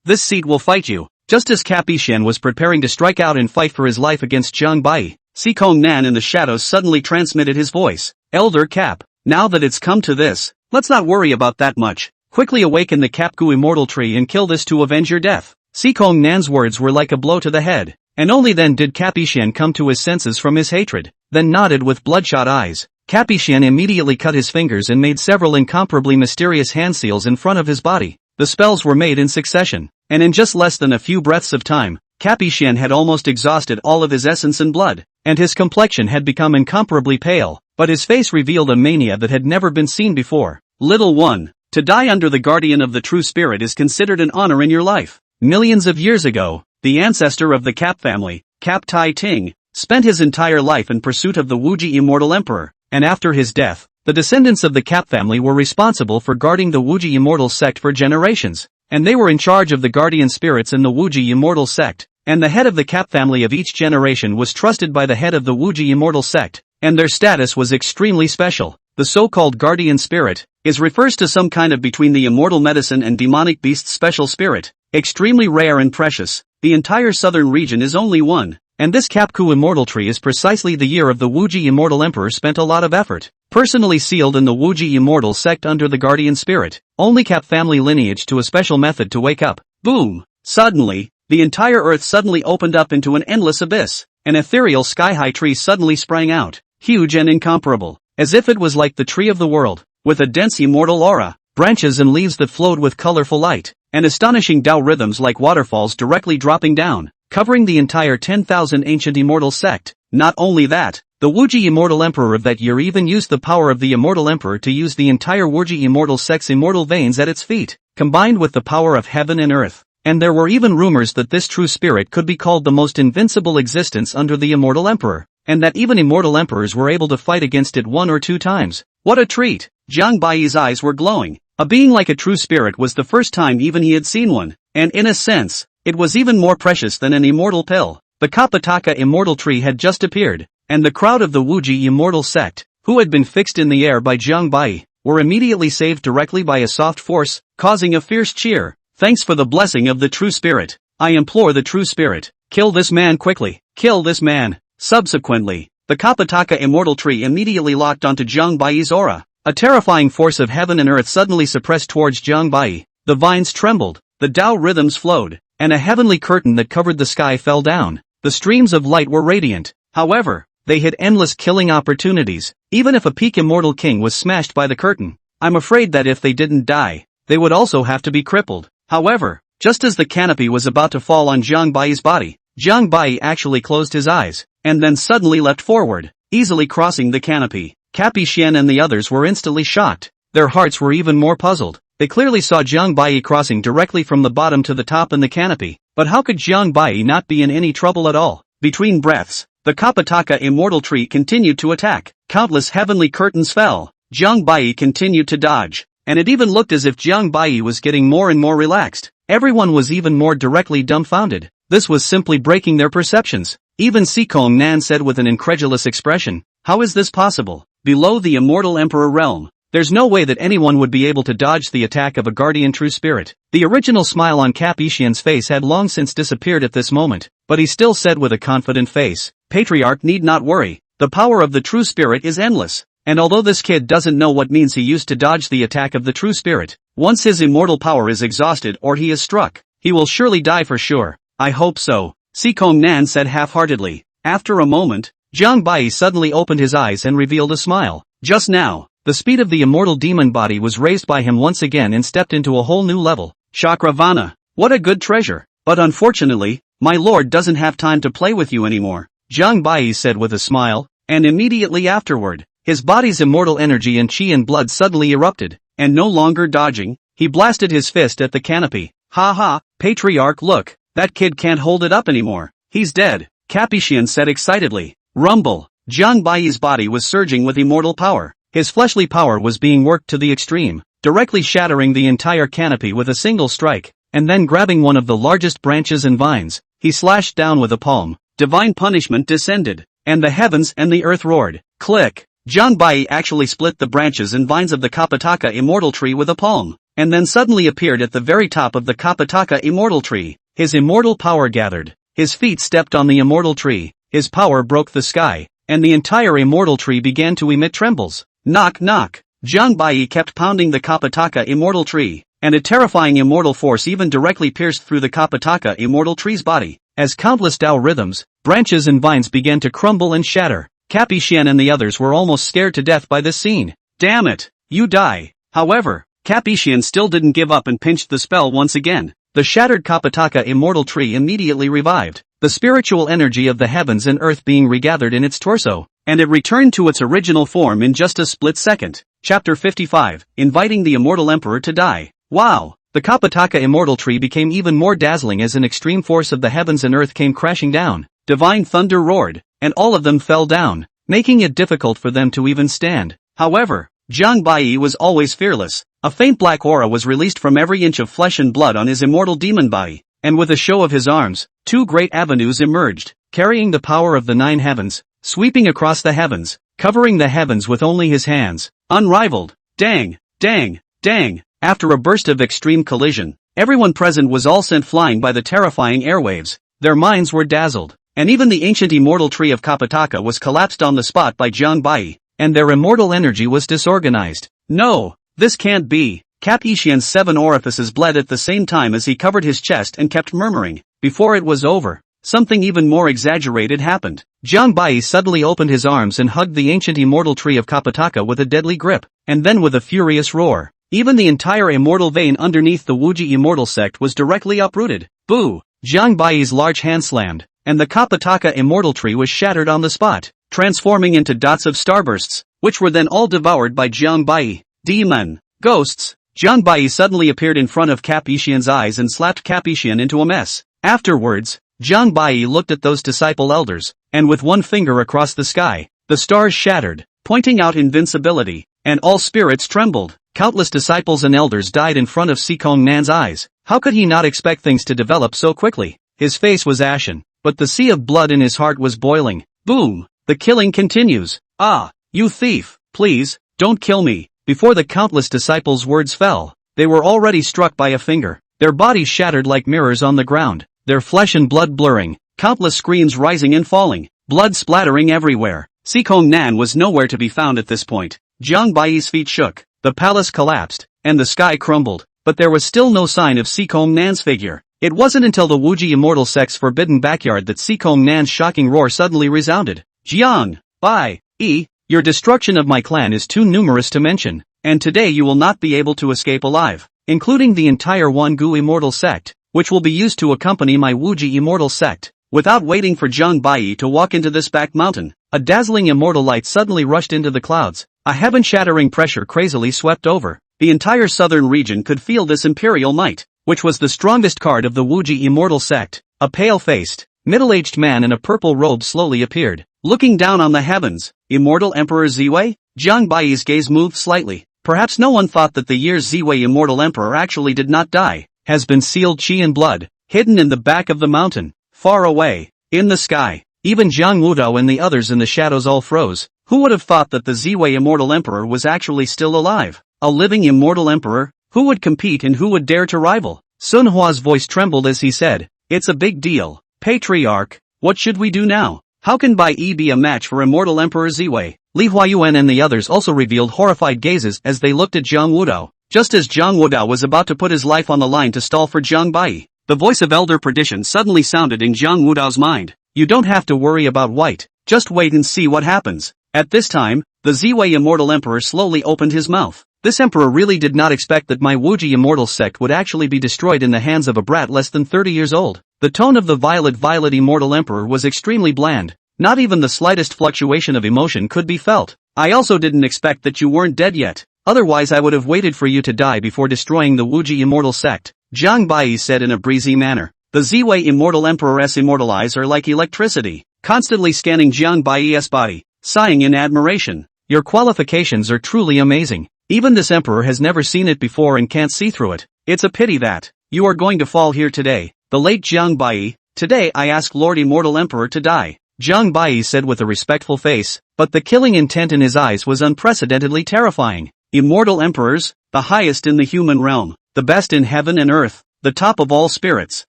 This seat will fight you. Just as Capuchin was preparing to strike out and fight for his life against Jiang Bai, Si Kong Nan in the shadows suddenly transmitted his voice. Elder Cap, now that it's come to this, let's not worry about that much. Quickly awaken the Capgu immortal tree and kill this to avenge your death. Si Kong Nan's words were like a blow to the head, and only then did Capuchin come to his senses from his hatred, then nodded with bloodshot eyes. Capuchin immediately cut his fingers and made several incomparably mysterious hand seals in front of his body. The spells were made in succession, and in just less than a few breaths of time, Capuchin had almost exhausted all of his essence and blood, and his complexion had become incomparably pale, but his face revealed a mania that had never been seen before. Little one, to die under the guardian of the true spirit is considered an honor in your life. Millions of years ago, the ancestor of the Cap family, Cap Tai Ting, spent his entire life in pursuit of the Wuji immortal emperor, and after his death, the descendants of the Cap family were responsible for guarding the Wuji immortal sect for generations, and they were in charge of the guardian spirits in the Wuji immortal sect, and the head of the Cap family of each generation was trusted by the head of the Wuji immortal sect, and their status was extremely special. The so-called guardian spirit refers to some kind of between the immortal medicine and demonic beast special spirit, extremely rare and precious. The entire southern region is only one, and this Capku immortal tree is precisely the year of the Wuji immortal emperor spent a lot of effort, personally sealed in the Wuji immortal sect under the guardian spirit, only Cap family lineage to a special method to wake up. Boom! Suddenly, the entire earth suddenly opened up into an endless abyss. An ethereal sky-high tree suddenly sprang out, huge and incomparable, as if it was like the tree of the world, with a dense immortal aura, branches and leaves that flowed with colorful light. and astonishing Tao rhythms like waterfalls directly dropping down, covering the entire 10,000 ancient immortal sect. Not only that, the Wuji Immortal Emperor of that year even used the power of the Immortal Emperor to use the entire Wuji Immortal sect's immortal veins at its feet, combined with the power of heaven and earth. And there were even rumors that this true spirit could be called the most invincible existence under the Immortal Emperor, and that even immortal emperors were able to fight against it 1 or 2 times. What a treat! Jiang Baiyi's eyes were glowing. A being like a true spirit was the first time even he had seen one, and in a sense, it was even more precious than an immortal pill. The Kapataka immortal tree had just appeared, and the crowd of the Wuji immortal sect, who had been fixed in the air by Jiang Baiyi, were immediately saved directly by a soft force, causing a fierce cheer. Thanks for the blessing of the true spirit. I implore the true spirit, kill this man quickly, kill this man. Subsequently, the Kapataka immortal tree immediately locked onto Jiang Baiyi's aura. A terrifying force of heaven and earth suddenly suppressed towards Jiang Baiyi. The vines trembled, the Tao rhythms flowed, and a heavenly curtain that covered the sky fell down. The streams of light were radiant. However, they had endless killing opportunities. Even if a peak immortal king was smashed by the curtain, I'm afraid that if they didn't die, they would also have to be crippled. However, just as the canopy was about to fall on Jiang Baiyi's body, Jiang Baiyi actually closed his eyes, and then suddenly leapt forward, easily crossing the canopy. Cappy Xian and the others were instantly shocked. Their hearts were even more puzzled. They clearly saw Jiang Baiyi crossing directly from the bottom to the top in the canopy, but how could Jiang Baiyi not be in any trouble at all? Between breaths, the Kapataka immortal tree continued to attack. Countless heavenly curtains fell. Jiang Baiyi continued to dodge, and it even looked as if Jiang Baiyi was getting more and more relaxed. Everyone was even more directly dumbfounded. This was simply breaking their perceptions. Even Sikong Nan said with an incredulous expression, "How is this possible? Below the immortal emperor realm, there's no way that anyone would be able to dodge the attack of a guardian true spirit." The original smile on Cap Ishian's face had long since disappeared at this moment, but he still said with a confident face, "Patriarch need not worry, the power of the true spirit is endless. And although this kid doesn't know what means he used to dodge the attack of the true spirit, once his immortal power is exhausted or he is struck, he will surely die for sure." "I hope so," Sikong Nan said half-heartedly. After a moment, Jiang Baiyi suddenly opened his eyes and revealed a smile. Just now, the speed of the immortal demon body was raised by him once again and stepped into a whole new level. "Chakravana, what a good treasure. But unfortunately, my lord doesn't have time to play with you anymore," Jiang Baiyi said with a smile, and immediately afterward, his body's immortal energy and chi and blood suddenly erupted, and no longer dodging, he blasted his fist at the canopy. "Ha ha, Patriarch, look, that kid can't hold it up anymore. He's dead," Capuchin said excitedly. Rumble. Jiang Baiyi's body was surging with immortal power. His fleshly power was being worked to the extreme, directly shattering the entire canopy with a single strike, and then grabbing one of the largest branches and vines, he slashed down with a palm. Divine punishment descended, and the heavens and the earth roared. Click. Jiang Baiyi actually split the branches and vines of the Kapataka immortal tree with a palm, and then suddenly appeared at the very top of the Kapataka immortal tree. His immortal power gathered. His feet stepped on the immortal tree, his power broke the sky, and the entire immortal tree began to emit trembles. Knock knock. Jiang Baiyi kept pounding the Kapataka immortal tree, and a terrifying immortal force even directly pierced through the Kapataka immortal tree's body. As countless Tao rhythms, branches and vines began to crumble and shatter, Cappy Xian and the others were almost scared to death by this scene. "Damn it, you die." However, Cappy Xian still didn't give up and pinched the spell once again. The shattered Kapataka immortal tree immediately revived, the spiritual energy of the heavens and earth being regathered in its torso, and it returned to its original form in just a split second. Chapter 55, Inviting the Immortal Emperor to Die. Wow! The Kapataka immortal tree became even more dazzling as an extreme force of the heavens and earth came crashing down. Divine thunder roared, and all of them fell down, making it difficult for them to even stand. However, Jiang Baiyi was always fearless. A faint black aura was released from every inch of flesh and blood on his immortal demon body, and with a show of his arms, two great avenues emerged, carrying the power of the 9 heavens, sweeping across the heavens, covering the heavens with only his hands. Unrivaled. Dang, dang, dang. After a burst of extreme collision, everyone present was all sent flying by the terrifying airwaves. Their minds were dazzled, and even the ancient immortal tree of Kapataka was collapsed on the spot by Jiang Baiyi, and their immortal energy was disorganized. No, this can't be. Cap Ishian's 7 orifices bled at the same time as he covered his chest and kept murmuring. Before it was over, something even more exaggerated happened. Jiang Baiyi suddenly opened his arms and hugged the ancient immortal tree of Kapataka with a deadly grip, and then with a furious roar, Even the entire immortal vein underneath the Wuji immortal sect was directly uprooted. Boo! Jiang Baiyi's large hand slammed, and the Kapataka immortal tree was shattered on the spot, transforming into dots of starbursts, which were then all devoured by Jiang Baiyi. Demon! Ghosts! Jiang Baiyi suddenly appeared in front of Cap Ishian's eyes and slapped Cap Ishian into a mess. Afterwards, Jiang Baiyi looked at those disciple elders, and with one finger across the sky, the stars shattered, pointing out invincibility, and all spirits trembled. Countless disciples and elders died in front of Sikong Nan's eyes. How could he not expect things to develop so quickly? His face was ashen, but the sea of blood in his heart was boiling. Boom! The killing continues. Ah, you thief! Please, don't kill me. Before the countless disciples' words fell, they were already struck by a finger. Their bodies shattered like mirrors on the ground, their flesh and blood blurring, countless screams rising and falling, blood splattering everywhere. Sikong Nan was nowhere to be found at this point. Jiang Baiyi's feet shook, the palace collapsed, and the sky crumbled, but there was still no sign of Sikong Nan's figure. It wasn't until the Wuji immortal sect's forbidden backyard that Sikong Nan's shocking roar suddenly resounded. Jiang Baiyi, your destruction of my clan is too numerous to mention, and today you will not be able to escape alive, including the entire Wangu immortal sect, which will be used to accompany my Wuji immortal sect. Without waiting for Jiang Baiyi to walk into this back mountain, a dazzling immortal light suddenly rushed into the clouds. A heaven-shattering pressure crazily swept over. The entire southern region could feel this imperial might, which was the strongest card of the Wuji immortal sect. A pale-faced, middle-aged man in a purple robe slowly appeared, looking down on the heavens. Immortal Emperor Ziwei? Jiang Baiyi's gaze moved slightly. Perhaps no one thought that the year's Ziwei immortal emperor actually did not die. Has been sealed qi in blood, hidden in the back of the mountain. Far away, in the sky, even Jiang Wudao and the others in the shadows all froze. Who would have thought that the Ziwei immortal emperor was actually still alive? A living immortal emperor? Who would compete and who would dare to rival? Sun Hua's voice trembled as he said, "It's a big deal. Patriarch, what should we do now? How can Bai Yi be a match for immortal emperor Ziwei?" Li Huayuan and the others also revealed horrified gazes as they looked at Jiang Wudao. Just as Jiang Wudao was about to put his life on the line to stall for Jiang Baiyi, the voice of elder perdition suddenly sounded in Jiang Wudao's mind. You don't have to worry about white, just wait and see what happens. At this time, the Ziwei immortal emperor slowly opened his mouth. This emperor really did not expect that my Wuji immortal sect would actually be destroyed in the hands of a brat less than 30 years old. The tone of the violet immortal emperor was extremely bland. Not even the slightest fluctuation of emotion could be felt. I also didn't expect that you weren't dead yet. Otherwise I would have waited for you to die before destroying the Wuji immortal sect, Jiang Baiyi said in a breezy manner. The Ziwei immortal emperor's immortal eyes are like electricity, constantly scanning Jiang Baiyi's body, sighing in admiration. Your qualifications are truly amazing. Even this emperor has never seen it before and can't see through it. It's a pity that you are going to fall here today. The late Jiang Baiyi, today I ask Lord Immortal Emperor to die, Jiang Baiyi said with a respectful face, but the killing intent in his eyes was unprecedentedly terrifying. Immortal emperors, the highest in the human realm, the best in heaven and earth, the top of all spirits.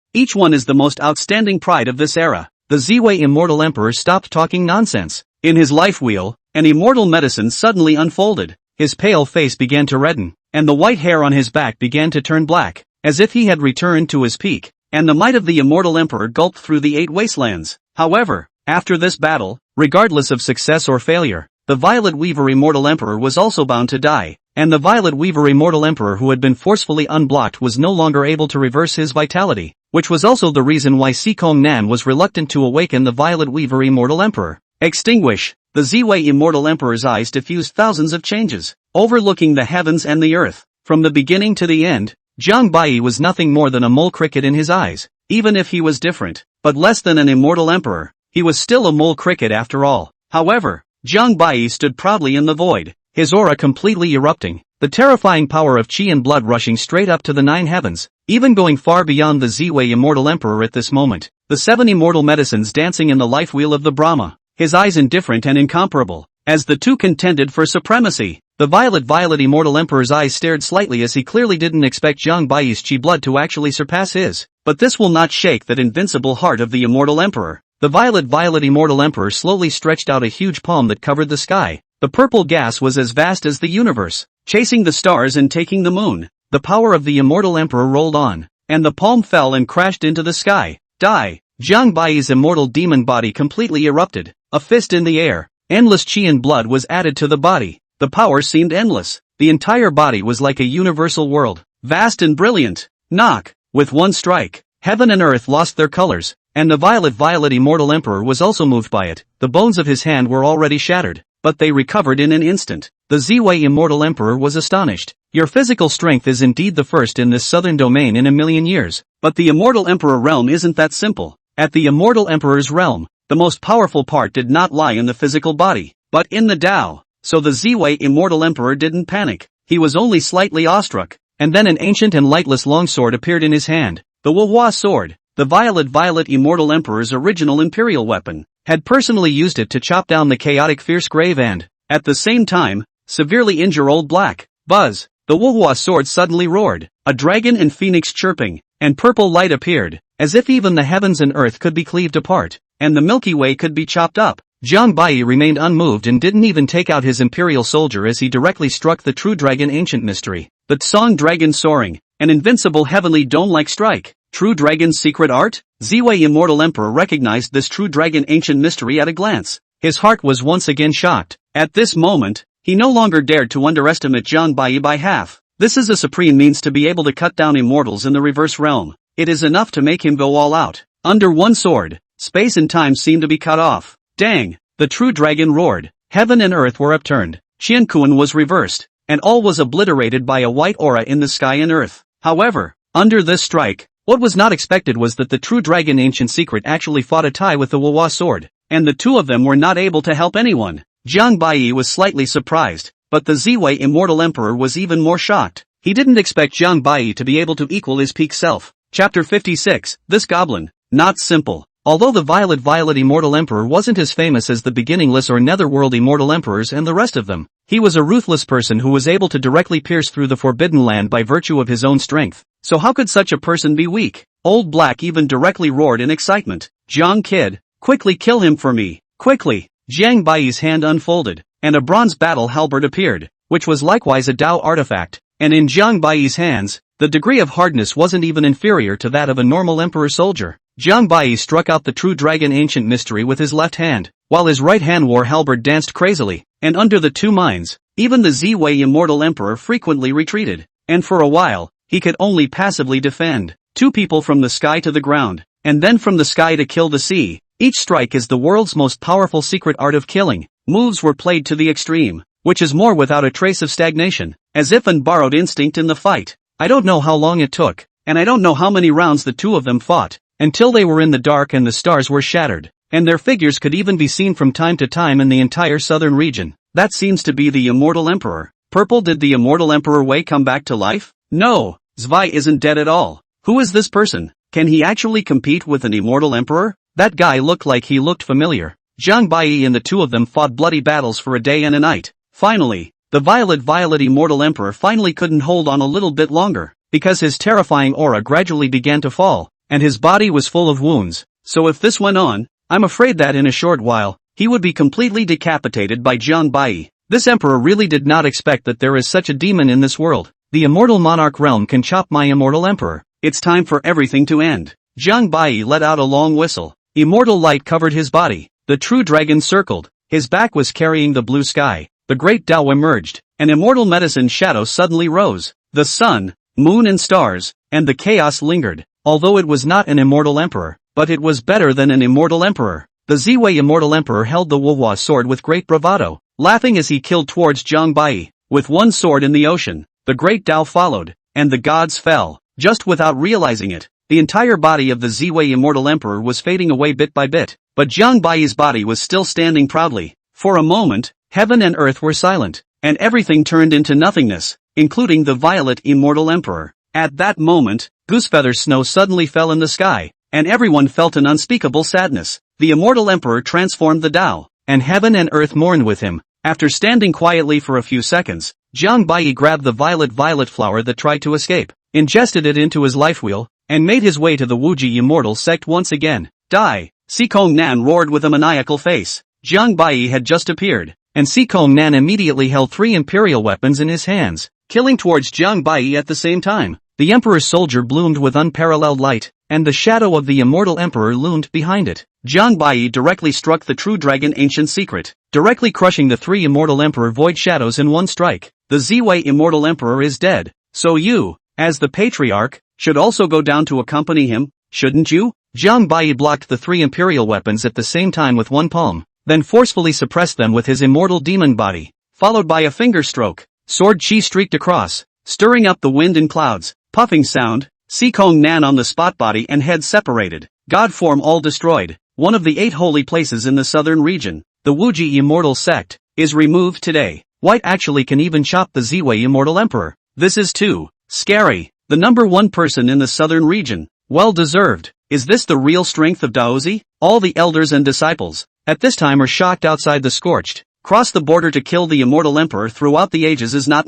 Each one is the most outstanding pride of this era. The Ziwei immortal emperor stopped talking nonsense. In his life wheel, an immortal medicine suddenly unfolded. His pale face began to redden, and the white hair on his back began to turn black, as if he had returned to his peak, and the might of the immortal emperor gulped through the 8 wastelands. However, after this battle, regardless of success or failure, the Violet Weaver immortal emperor was also bound to die, and the Violet Weaver immortal emperor who had been forcefully unblocked was no longer able to reverse his vitality, which was also the reason why Sikong Nan was reluctant to awaken the Violet Weaver immortal emperor. Extinguish. The Ziwei immortal emperor's eyes diffused thousands of changes, overlooking the heavens and the earth. From the beginning to the end, Jiang Baiyi was nothing more than a mole cricket in his eyes. Even if he was different, but less than an immortal emperor, he was still a mole cricket after all. However, Jiang Baiyi stood proudly in the void, his aura completely erupting, the terrifying power of qi and blood rushing straight up to the 9 heavens, even going far beyond the Ziwei immortal emperor at this moment. The 7 immortal medicines dancing in the life wheel of the Brahma, his eyes indifferent and incomparable, as the two contended for supremacy. The Violet immortal emperor's eyes stared slightly as he clearly didn't expect Jiang Baiyi's qi blood to actually surpass his. But this will not shake that invincible heart of the immortal emperor. The Violet immortal emperor slowly stretched out a huge palm that covered the sky. The purple gas was as vast as the universe, chasing the stars and taking the moon. The power of the immortal emperor rolled on, and the palm fell and crashed into the sky. Die! Jiang Baiyi's immortal demon body completely erupted, a fist in the air. Endless qi and blood was added to the body. The power seemed endless. The entire body was like a universal world, vast and brilliant. Knock! With one strike, heaven and earth lost their colors, and the violet immortal emperor was also moved by it. The bones of his hand were already shattered, but they recovered in an instant. The Ziwei immortal emperor was astonished. Your physical strength is indeed the first in this southern domain in a million years, but the immortal emperor realm isn't that simple. At the immortal emperor's realm, the most powerful part did not lie in the physical body, but in the Tao. So the Ziwei immortal emperor didn't panic. He was only slightly awestruck, and then an ancient and lightless longsword appeared in his hand. The Manhwa sword, the violet immortal emperor's original imperial weapon, had personally used it to chop down the chaotic fierce grave and, at the same time, severely injure old Black. Buzz! The Manhwa sword suddenly roared, a dragon and phoenix chirping, and purple light appeared, as if even the heavens and earth could be cleaved apart, and the Milky Way could be chopped up. Jiang Bai remained unmoved and didn't even take out his imperial soldier as he directly struck the true dragon ancient mystery. The Tsong dragon soaring, an invincible heavenly dome-like strike. True dragon's secret art? Ziwei immortal emperor recognized this true dragon ancient mystery at a glance. His heart was once again shocked. At this moment, he no longer dared to underestimate Jiang Bai by half. This is a supreme means to be able to cut down immortals in the reverse realm. It is enough to make him go all out. Under one sword, space and time seemed to be cut off. Dang! The true dragon roared. Heaven and earth were upturned. Qianquan was reversed, and all was obliterated by a white aura in the sky and earth. However, under this strike, what was not expected was that the true dragon ancient secret actually fought a tie with the Manhwa sword, and the two of them were not able to help anyone. Jiang Bai was slightly surprised, but the Ziwei immortal emperor was even more shocked. He didn't expect Jiang Bai to be able to equal his peak self. Chapter 56, This Goblin. Not simple. Although the violet immortal emperor wasn't as famous as the beginningless or netherworld immortal emperors and the rest of them, he was a ruthless person who was able to directly pierce through the forbidden land by virtue of his own strength. So how could such a person be weak? Old Black even directly roared in excitement. Jiang Kid, quickly kill him for me, quickly! Jiang Bai's hand unfolded, and a bronze battle halberd appeared, which was likewise a Tao artifact, and in Jiang Bai's hands, the degree of hardness wasn't even inferior to that of a normal emperor soldier. Jiang Bai struck out the true dragon ancient mystery with his left hand, while his right hand war halberd danced crazily, and under the two minds, even the Ziwei immortal emperor frequently retreated, and for a while, he could only passively defend. Two people from the sky to the ground, and then from the sky to kill the sea. Each strike is the world's most powerful secret art of killing. Moves were played to the extreme, which is more without a trace of stagnation, as if an borrowed instinct in the fight. I don't know how long it took, and I don't know how many rounds the two of them fought, until they were in the dark and the stars were shattered, and their figures could even be seen from time to time in the entire southern region. That seems to be the immortal emperor. Purple, did the immortal emperor Wei come back to life? No, Zwei isn't dead at all. Who is this person? Can he actually compete with an immortal emperor? That guy looked like he looked familiar. Jiang Bai and the two of them fought bloody battles for a day and a night. Finally, the violet immortal emperor finally couldn't hold on a little bit longer, because his terrifying aura gradually began to fall, and his body was full of wounds. So if this went on, I'm afraid that in a short while, he would be completely decapitated by Jiang Bai. This emperor really did not expect that there is such a demon in this world. The immortal monarch realm can chop my immortal emperor. It's time for everything to end. Jiang Bai let out a long whistle. Immortal light covered his body. The true dragon circled. His back was carrying the blue sky. The great Tao emerged. An immortal medicine shadow suddenly rose. The sun, moon and stars, and the chaos lingered. Although it was not an immortal emperor, but it was better than an immortal emperor. The Ziwei immortal emperor held the Manhwa sword with great bravado, laughing as he killed towards Jiang Bai. With one sword in the ocean, the great Tao followed, and the gods fell, just without realizing it. The entire body of the Ziwei immortal emperor was fading away bit by bit, but Jiang Bai's body was still standing proudly. For a moment, heaven and earth were silent, and everything turned into nothingness, including the violet immortal emperor. At that moment, goosefeather snow suddenly fell in the sky, and everyone felt an unspeakable sadness. The immortal emperor transformed the Tao, and heaven and earth mourned with him. After standing quietly for a few seconds, Jiang Bai grabbed the violet flower that tried to escape, ingested it into his life wheel, and made his way to the Wuji immortal sect once again. Die! Sikong Nan roared with a maniacal face. Jiang Bai had just appeared, and Sikong Nan immediately held 3 imperial weapons in his hands, killing towards Jiang Bai at the same time. The emperor's soldier bloomed with unparalleled light, and the shadow of the immortal emperor loomed behind it. Jiang Bai directly struck the true dragon ancient secret, directly crushing the 3 immortal emperor void shadows in one strike. the Ziwei immortal emperor is dead, so you, as the patriarch, should also go down to accompany him, shouldn't you? Jiang Bai blocked the 3 imperial weapons at the same time with one palm, then forcefully suppressed them with his immortal demon body, followed by a finger stroke. Sword chi streaked across, stirring up the wind and clouds. Puffing sound, Sikong Nan on the spot, body and head separated, god form all destroyed. One of the 8 holy places in the southern region, the Wuji immortal sect, is removed today. White actually can even chop the Ziwei immortal emperor. This is too scary. The number 1 person in the southern region. Well deserved. Is this the real strength of Daozi? All the elders and disciples, at this time, are shocked. Outside the scorched, cross the border to kill the immortal emperor throughout the ages is not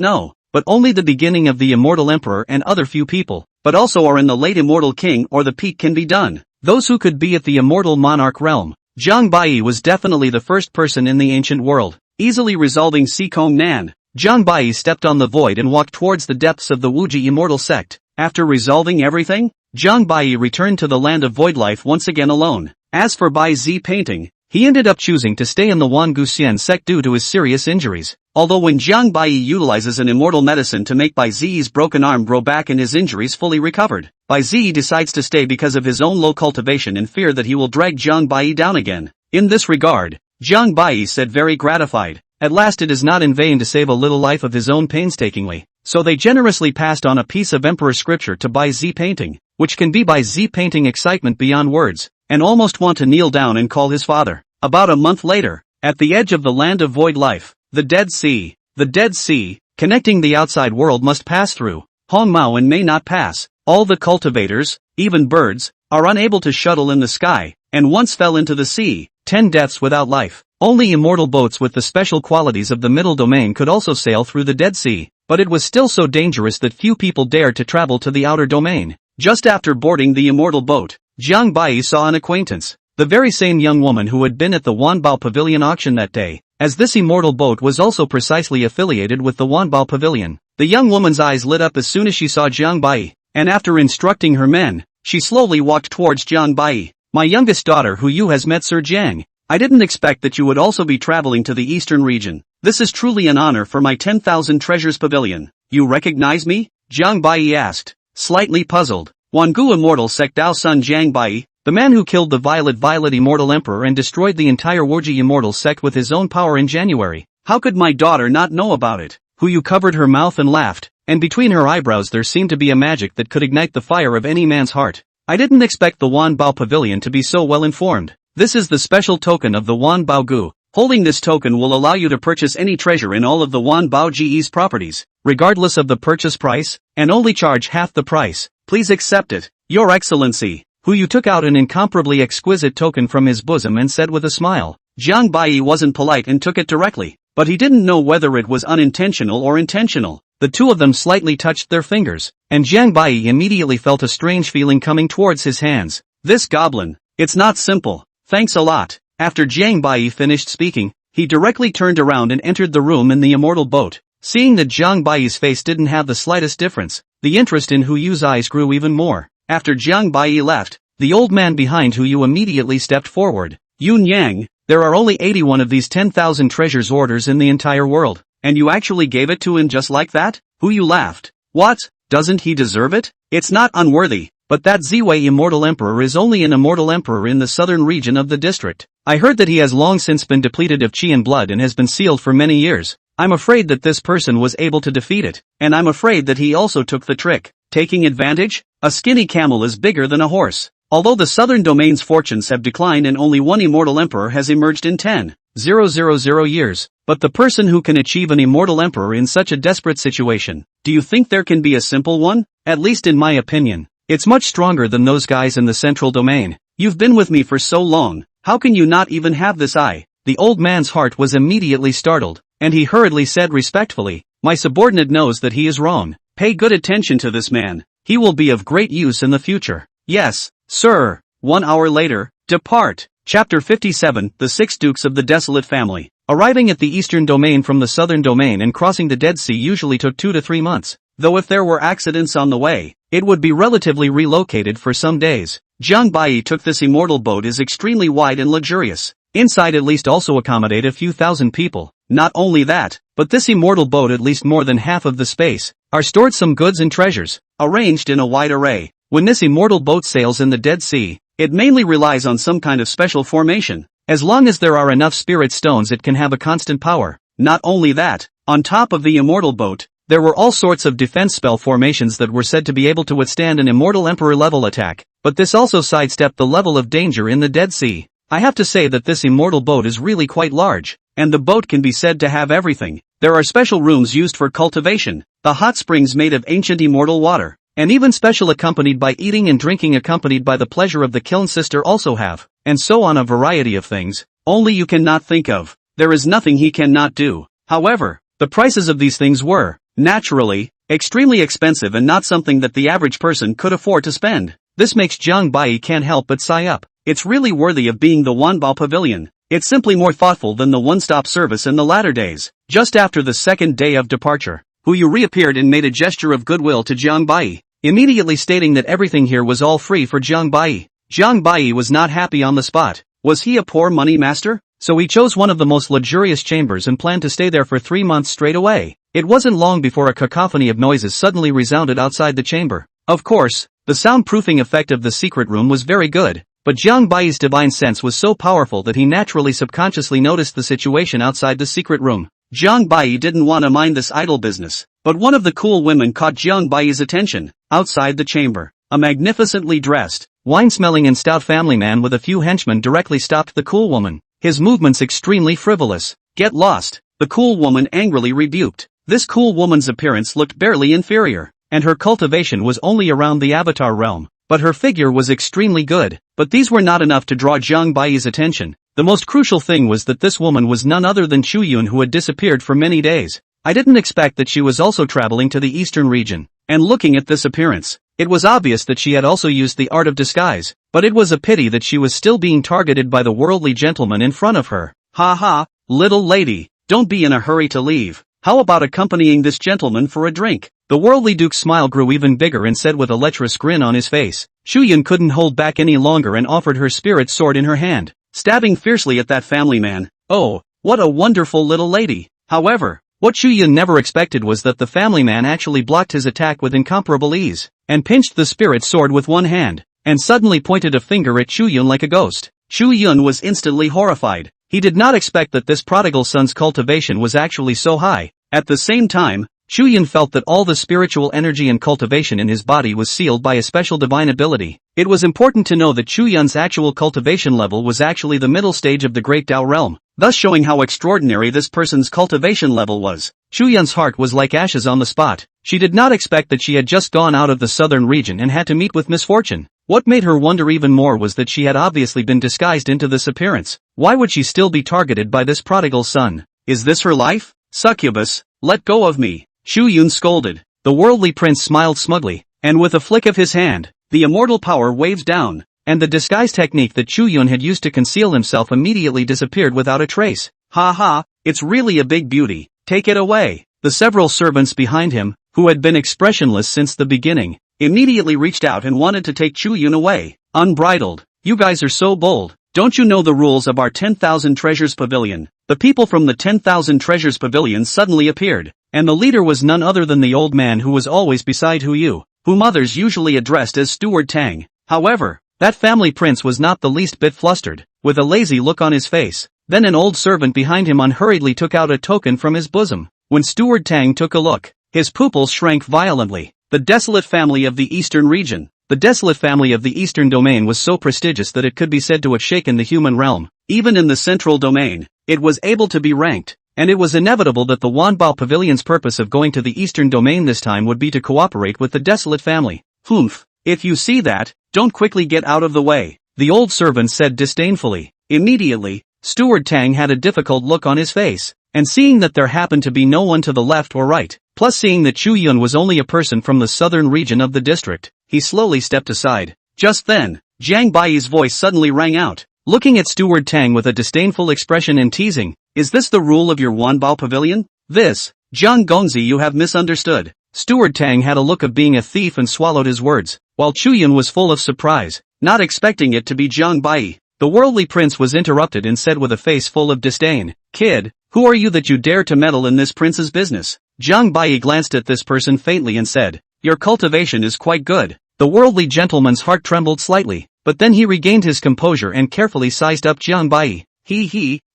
but only the beginning of the immortal emperor and other few people, but also are in the late immortal king or the peak can be done. Those who could be at the immortal monarch realm. Jiang Bai was definitely the first person in the ancient world, easily resolving Sikong Nan. Jiang Bai stepped on the void and walked towards the depths of the Wuji immortal sect. After resolving everything, Jiang Bai returned to the land of void life once again alone. As for Bai Zi painting, he ended up choosing to stay in the Wanguxian sect due to his serious injuries. Although when Jiang Bai utilizes an immortal medicine to make Bai Zi's broken arm grow back and his injuries fully recovered, Bai Zi decides to stay because of his own low cultivation and fear that he will drag Jiang Bai down again. In this regard, Jiang Bai said very gratified. At last it is not in vain to save a little life of his own painstakingly. So they generously passed on a piece of emperor scripture to Bai Zi painting, which can be Bai Zi painting excitement beyond words, and almost want to kneel down and call his father. About a month later, at the edge of the land of void life, the Dead Sea, connecting the outside world must pass through Hong Mao and may not pass. All the cultivators, even birds, are unable to shuttle in the sky, and once fell into the sea. 10 deaths without life. Only immortal boats with the special qualities of the middle domain could also sail through the Dead Sea, but it was still so dangerous that few people dared to travel to the outer domain. Just after boarding the immortal boat, Jiang Bai saw an acquaintance, the very same young woman who had been at the Wanbao Pavilion auction that day, as this immortal boat was also precisely affiliated with the Wanbao Pavilion. The young woman's eyes lit up as soon as she saw Jiang Bai, and after instructing her men, she slowly walked towards Jiang Bai. My youngest daughter who you has met Sir Jiang. I didn't expect that you would also be traveling to the eastern region. This is truly an honor for my 10,000 treasures pavilion. You recognize me? Jiang Bai asked, slightly puzzled. Wangu immortal sect Dao Sun Jiang Bai, the man who killed the Violet immortal emperor and destroyed the entire Wuji immortal sect with his own power in January. How could my daughter not know about it? Who you covered her mouth and laughed, and between her eyebrows there seemed to be a magic that could ignite the fire of any man's heart. I didn't expect the Wanbao Pavilion to be so well informed. This is the special token of the Wanbao Gu. Holding this token will allow you to purchase any treasure in all of the Wanbao GE's properties, regardless of the purchase price, and only charge half the price. Please accept it, Your Excellency. Who you took out an incomparably exquisite token from his bosom and said with a smile. Jiang Bai wasn't polite and took it directly, but he didn't know whether it was unintentional or intentional. The two of them slightly touched their fingers, and Jiang Bai immediately felt a strange feeling coming towards his hands. This goblin, it's not simple. Thanks a lot. After Jiang Bai finished speaking, he directly turned around and entered the room in the immortal boat. Seeing that Jiang Bai's face didn't have the slightest difference, the interest in Hu Yu's eyes grew even more. After Jiang Bai left, the old man behind Hu Yu immediately stepped forward. Yun Yang, there are only 81 of these 10,000 treasures orders in the entire world. And you actually gave it to him just like that? Hu Yu laughed. What? Doesn't he deserve it? It's not unworthy, but that Ziwei immortal emperor is only an immortal emperor in the southern region of the district. I heard that he has long since been depleted of chi and blood and has been sealed for many years. I'm afraid that this person was able to defeat it, and I'm afraid that he also took the trick. Taking advantage? A skinny camel is bigger than a horse. Although the southern domain's fortunes have declined and only one immortal emperor has emerged in 10,000 years, but the person who can achieve an immortal emperor in such a desperate situation, do you think there can be a simple one? At least in my opinion, it's much stronger than those guys in the central domain. You've been with me for so long, how can you not even have this eye? The old man's heart was immediately startled, and he hurriedly said respectfully, my subordinate knows that he is wrong. Pay good attention to this man, he will be of great use in the future. Yes, sir. 1 hour later, depart. Chapter 57, The Six Dukes of the Desolate Family. Arriving at the eastern domain from the southern domain and crossing the Dead Sea usually took 2 to 3 months, though if there were accidents on the way, it would be relatively relocated for some days. Jiang Bai took this immortal boat is extremely wide and luxurious. Inside at least also accommodate a few thousand people. Not only that, but this immortal boat at least more than half of the space, are stored some goods and treasures, arranged in a wide array. When this immortal boat sails in the Dead Sea, it mainly relies on some kind of special formation. As long as there are enough spirit stones it can have a constant power. Not only that, on top of the immortal boat, there were all sorts of defense spell formations that were said to be able to withstand an immortal emperor level attack, but this also sidestepped the level of danger in the Dead Sea. I have to say that this immortal boat is really quite large, and the boat can be said to have everything. There are special rooms used for cultivation, the hot springs made of ancient immortal water, and even special accompanied by eating and drinking accompanied by the pleasure of the kiln sister also have, and so on a variety of things, only you cannot think of. There is nothing he cannot do. However, the prices of these things were, naturally, extremely expensive and not something that the average person could afford to spend. This makes Jiang Bai can't help but sigh up. It's really worthy of being the Wanbao Pavilion. It's simply more thoughtful than the one-stop service in the latter days. Just after the second day of departure, Huyu reappeared and made a gesture of goodwill to Jiang Bai, immediately stating that everything here was all free for Jiang Bai. Jiang Bai was not happy on the spot. Was he a poor money master? So he chose one of the most luxurious chambers and planned to stay there for 3 months straight away. It wasn't long before a cacophony of noises suddenly resounded outside the chamber. Of course, the soundproofing effect of the secret room was very good, but Jiang Bai's divine sense was so powerful that he naturally subconsciously noticed the situation outside the secret room. Jiang Bai didn't want to mind this idle business, but one of the cool women caught Jiang Bai's attention. Outside the chamber, a magnificently dressed, wine-smelling and stout family man with a few henchmen directly stopped the cool woman. His movements extremely frivolous. Get lost, the cool woman angrily rebuked. This cool woman's appearance looked barely inferior, and her cultivation was only around the avatar realm, but her figure was extremely good. But these were not enough to draw Jiang Bai's attention. The most crucial thing was that this woman was none other than Chu Yun, who had disappeared for many days. I didn't expect that she was also traveling to the eastern region, and looking at this appearance, it was obvious that she had also used the art of disguise, but it was a pity that she was still being targeted by the worldly gentleman in front of her. Ha ha, little lady, don't be in a hurry to leave. How about accompanying this gentleman for a drink? The worldly duke's smile grew even bigger and said with a lecherous grin on his face. Chu Yun couldn't hold back any longer and offered her spirit sword in her hand, stabbing fiercely at that family man. Oh, what a wonderful little lady. However, what Chu Yun never expected was that the family man actually blocked his attack with incomparable ease, and pinched the spirit sword with one hand, and suddenly pointed a finger at Chu Yun like a ghost. Chu Yun was instantly horrified. He did not expect that this prodigal son's cultivation was actually so high. At the same time, Chu Yun felt that all the spiritual energy and cultivation in his body was sealed by a special divine ability. It was important to know that Chu Yun's actual cultivation level was actually the middle stage of the Great Tao realm, thus showing how extraordinary this person's cultivation level was. Chu Yun's heart was like ashes on the spot. She did not expect that she had just gone out of the southern region and had to meet with misfortune. What made her wonder even more was that she had obviously been disguised into this appearance. Why would she still be targeted by this prodigal son? Is this her life? Succubus, let go of me, Chu Yun scolded. The worldly prince smiled smugly, and with a flick of his hand, the immortal power waved down, and the disguise technique that Chu Yun had used to conceal himself immediately disappeared without a trace. Ha ha, it's really a big beauty, take it away. The several servants behind him, who had been expressionless since the beginning, immediately reached out and wanted to take Chu Yun away. Unbridled, you guys are so bold. Don't you know the rules of our 10,000 Treasures Pavilion? The people from the 10,000 Treasures Pavilion suddenly appeared, and the leader was none other than the old man who was always beside Huyu, whom others usually addressed as Steward Tang. However, that family prince was not the least bit flustered, with a lazy look on his face. Then an old servant behind him unhurriedly took out a token from his bosom. When Steward Tang took a look, his pupils shrank violently. The desolate family of the eastern region. The desolate family of the eastern domain was so prestigious that it could be said to have shaken the human realm. Even in the central domain, it was able to be ranked, and it was inevitable that the Wanbao Pavilion's purpose of going to the eastern domain this time would be to cooperate with the desolate family. Humph, if you see that, don't quickly get out of the way, the old servant said disdainfully. Immediately, Steward Tang had a difficult look on his face, and seeing that there happened to be no one to the left or right, plus seeing that Chu Yun was only a person from the southern region of the district, he slowly stepped aside. Just then, Jiang Bai's voice suddenly rang out, looking at Steward Tang with a disdainful expression and teasing. Is this the rule of your Wanbao Pavilion? This, Zhang Gongzi, you have misunderstood. Steward Tang had a look of being a thief and swallowed his words, while Chu Yun was full of surprise, not expecting it to be Jiang Bai. The worldly prince was interrupted and said with a face full of disdain, Kid, Who are you that you dare to meddle in this prince's business? Jiang Bai glanced at this person faintly and said, your cultivation is quite good. The worldly gentleman's heart trembled slightly, but then he regained his composure and carefully sized up Jiang Bai.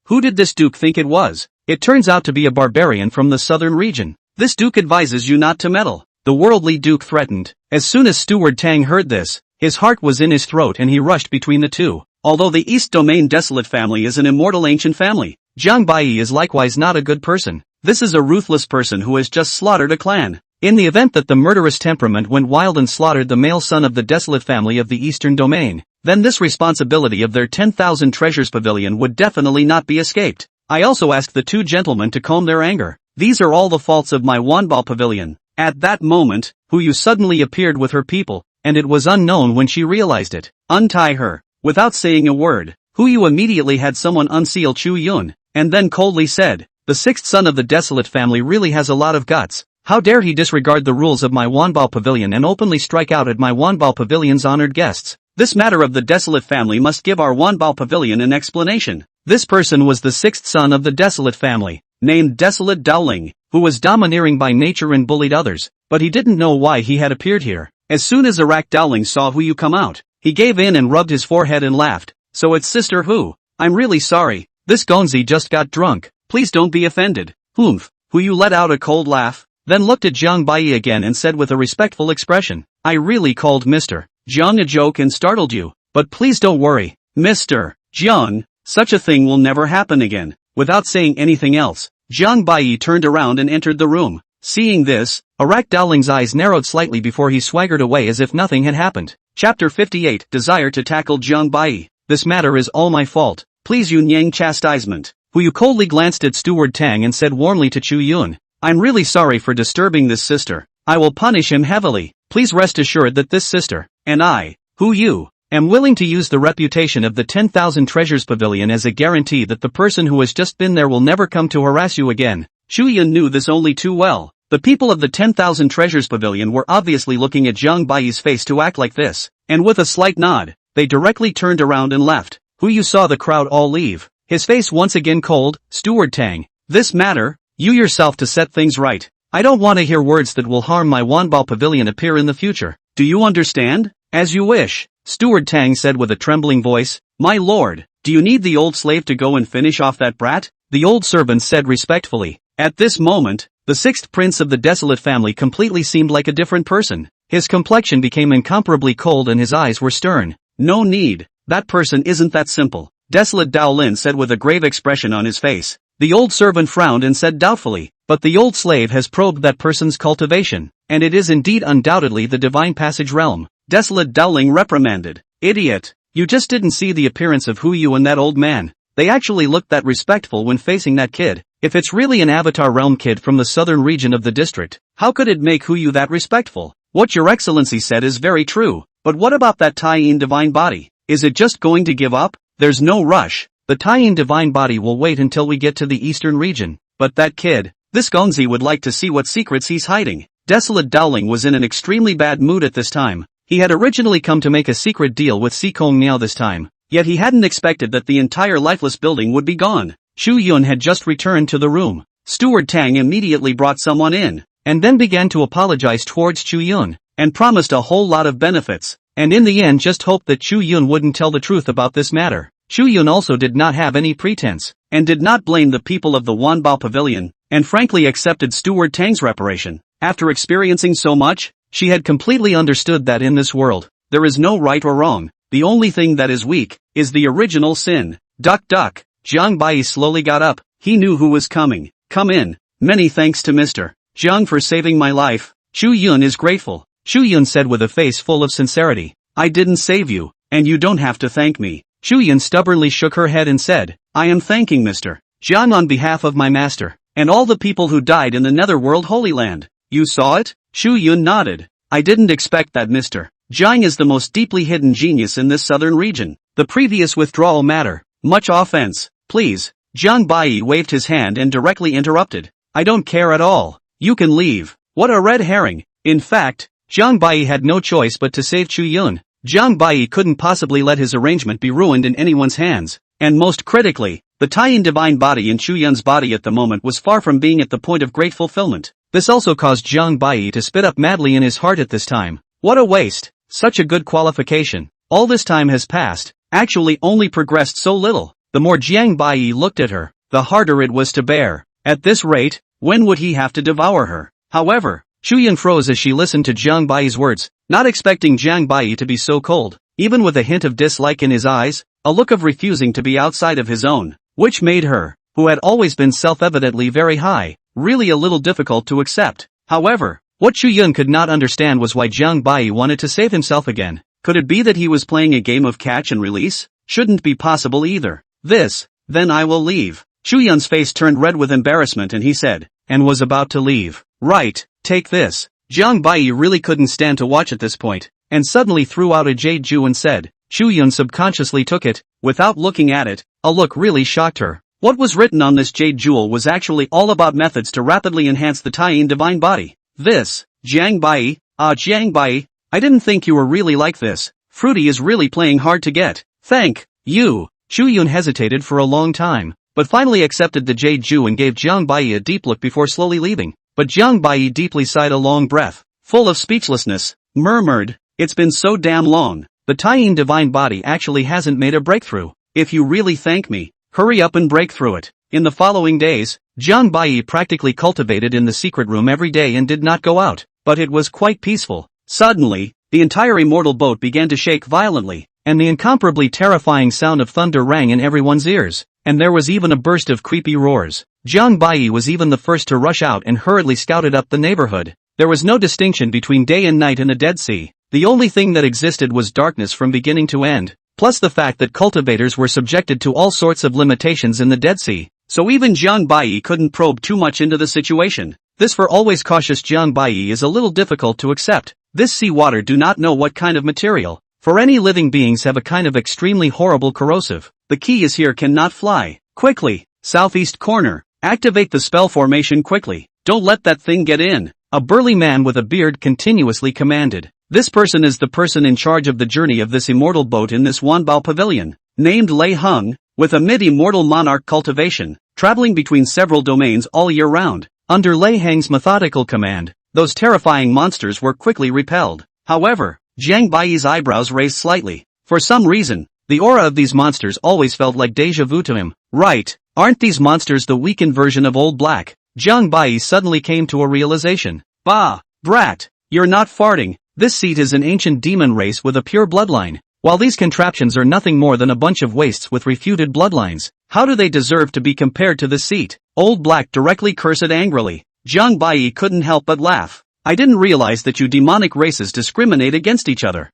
Who did this duke think it was? It turns out to be a barbarian from the southern region. This duke advises you not to meddle. The worldly duke threatened. As soon as Steward Tang heard this, his heart was in his throat and he rushed between the two. Although the East Domain Desolate family is an immortal ancient family, Jiang Bai is likewise not a good person. This is a ruthless person who has just slaughtered a clan. In the event that the murderous temperament went wild and slaughtered the male son of the desolate family of the Eastern Domain, then this responsibility of their 10,000 treasures pavilion would definitely not be escaped. I also asked the two gentlemen to calm their anger. These are all the faults of my Wanbao pavilion. At that moment, Huyu suddenly appeared with her people, and it was unknown when she realized it. Untie her. Without saying a word, Huyu immediately had someone unseal Chu Yun, and then coldly said, the sixth son of the desolate family really has a lot of guts. How dare he disregard the rules of my Wanbao pavilion and openly strike out at my Wanbao pavilion's honored guests. This matter of the desolate family must give our Wanbao pavilion an explanation. This person was the sixth son of the desolate family, named Desolate Dowling, who was domineering by nature and bullied others, but he didn't know why he had appeared here. As soon as Arak Dowling saw Huyu come out, he gave in and rubbed his forehead and laughed. So it's Sister Hu. I'm really sorry. This Gonzi just got drunk. Please don't be offended. Huyu let out a cold laugh, then looked at Jiang Bai again and said with a respectful expression, I really called Mr. Jiang a joke and startled you, but please don't worry, Mr. Jiang, such a thing will never happen again. Without saying anything else, Jiang Bai turned around and entered the room. Seeing this, Arak Dowling's eyes narrowed slightly before he swaggered away as if nothing had happened. Chapter 58, Desire to tackle Jiang Bai. This matter is all my fault. Please Yun Yang chastisement. Huyu coldly glanced at Steward Tang and said warmly to Chu Yun, I'm really sorry for disturbing this sister. I will punish him heavily. Please rest assured that this sister, and I, Huyu, am willing to use the reputation of the 10,000 Treasures Pavilion as a guarantee that the person who has just been there will never come to harass you again. Chu Yun knew this only too well. The people of the 10,000 Treasures Pavilion were obviously looking at Jiang Bai's face to act like this, and with a slight nod, they directly turned around and left. Huyu saw the crowd all leave, his face once again cold. Steward Tang, this matter, you yourself to set things right. I don't want to hear words that will harm my Wanbao Pavilion appear in the future. Do you understand? As you wish, Steward Tang said with a trembling voice. My lord, do you need the old slave to go and finish off that brat? The old servant said respectfully. At this moment, the sixth prince of the desolate family completely seemed like a different person. His complexion became incomparably cold and his eyes were stern. No need, that person isn't that simple, Desolate Daolin said with a grave expression on his face. The old servant frowned and said doubtfully, but the old slave has probed that person's cultivation, and it is indeed undoubtedly the divine passage realm. Desolate Dowling reprimanded. Idiot, you just didn't see the appearance of Huyu and that old man. They actually looked that respectful when facing that kid. If it's really an Avatar Realm kid from the southern region of the district, how could it make Huyu that respectful? What your excellency said is very true, but what about that Tai-in divine body? Is it just going to give up? There's no rush. The Tai-in divine body will wait until we get to the eastern region. But that kid, this Gonzi would like to see what secrets he's hiding. Desolate Dowling was in an extremely bad mood at this time. He had originally come to make a secret deal with Si Kong Miao this time, yet he hadn't expected that the entire lifeless building would be gone. Chu Yun had just returned to the room. Steward Tang immediately brought someone in, and then began to apologize towards Chu Yun, and promised a whole lot of benefits, and in the end just hoped that Chu Yun wouldn't tell the truth about this matter. Chu Yun also did not have any pretense, and did not blame the people of the Wanbao Pavilion, and frankly accepted Steward Tang's reparation. After experiencing so much, she had completely understood that in this world, there is no right or wrong, the only thing that is weak, is the original sin. Duck duck. Jiang Bai slowly got up. He knew who was coming. Come in. Many thanks to Mr. Jiang for saving my life. Chu Yun is grateful. Chu Yun said with a face full of sincerity. I didn't save you, and you don't have to thank me. Chu Yun stubbornly shook her head and said, I am thanking Mr. Jiang on behalf of my master, and all the people who died in the Netherworld Holy Land. You saw it? Chu Yun nodded. I didn't expect that Mr. Jiang is the most deeply hidden genius in this southern region. The previous withdrawal matter. Much offense, please. Jiang Bai waved his hand and directly interrupted. I don't care at all. You can leave. What a red herring. In fact, Jiang Bai had no choice but to save Chu Yun. Jiang Bai couldn't possibly let his arrangement be ruined in anyone's hands, and most critically, The Taiyin divine body in Chu Yun's body at the moment was far from being at the point of great fulfillment. This also caused Jiang Bai to spit up madly in his heart at this time. What a waste! Such a good qualification. All this time has passed, actually only progressed so little. The more Jiang Bai looked at her, the harder it was to bear. At this rate, when would he have to devour her? However, Chu Yun froze as she listened to Jiang Bai's words, not expecting Jiang Bai to be so cold, even with a hint of dislike in his eyes, a look of refusing to be outside of his own, which made her, who had always been self-evidently very high, really a little difficult to accept. However, what Chu Yun could not understand was why Jiang Bai wanted to save himself again. Could it be that he was playing a game of catch and release? Shouldn't be possible either. Then I will leave. Chu Yun's face turned red with embarrassment and he said, and was about to leave. Right, take this. Jiang Bai really couldn't stand to watch at this point, and suddenly threw out a jade jewel and said. Chu Yun subconsciously took it, without looking at it. A look really shocked her. What was written on this jade jewel was actually all about methods to rapidly enhance the Taiyin divine body. Jiang Bai, Jiang Bai, I didn't think you were really like this. Fruity is really playing hard to get. Thank you. Chu Yun hesitated for a long time, but finally accepted the jade jewel and gave Jiang Bai a deep look before slowly leaving. But Jiang Bai deeply sighed a long breath, full of speechlessness, murmured, it's been so damn long. The Taiyin divine body actually hasn't made a breakthrough. If you really thank me, hurry up and break through it. In the following days, Jiang Bai practically cultivated in the secret room every day and did not go out, but it was quite peaceful. Suddenly, the entire immortal boat began to shake violently, and the incomparably terrifying sound of thunder rang in everyone's ears, and there was even a burst of creepy roars. Jiang Bai was even the first to rush out and hurriedly scouted up the neighborhood. There was no distinction between day and night in the Dead Sea. The only thing that existed was darkness from beginning to end, plus the fact that cultivators were subjected to all sorts of limitations in the Dead Sea, so even Jiang Bai couldn't probe too much into the situation. This for always cautious Jiang Bai is a little difficult to accept. This sea water do not know what kind of material, for any living beings have a kind of extremely horrible corrosive. The key is here cannot fly. Quickly, southeast corner, activate the spell formation quickly, don't let that thing get in. A burly man with a beard continuously commanded. This person is the person in charge of the journey of this immortal boat in this Wanbao pavilion, named Lei Heng, with a mid-immortal monarch cultivation, traveling between several domains all year round. Under Lei Heng's methodical command, those terrifying monsters were quickly repelled. However, Jiang Bai's eyebrows raised slightly. For some reason, the aura of these monsters always felt like déjà vu to him. Right, aren't these monsters the weakened version of Old Black? Jiang Bai suddenly came to a realization. Bah, brat, you're not farting. This seat is an ancient demon race with a pure bloodline. While these contraptions are nothing more than a bunch of wastes with refuted bloodlines, how do they deserve to be compared to this seat? Old Black directly cursed angrily. Jiang Bai couldn't help but laugh. I didn't realize that you demonic races discriminate against each other.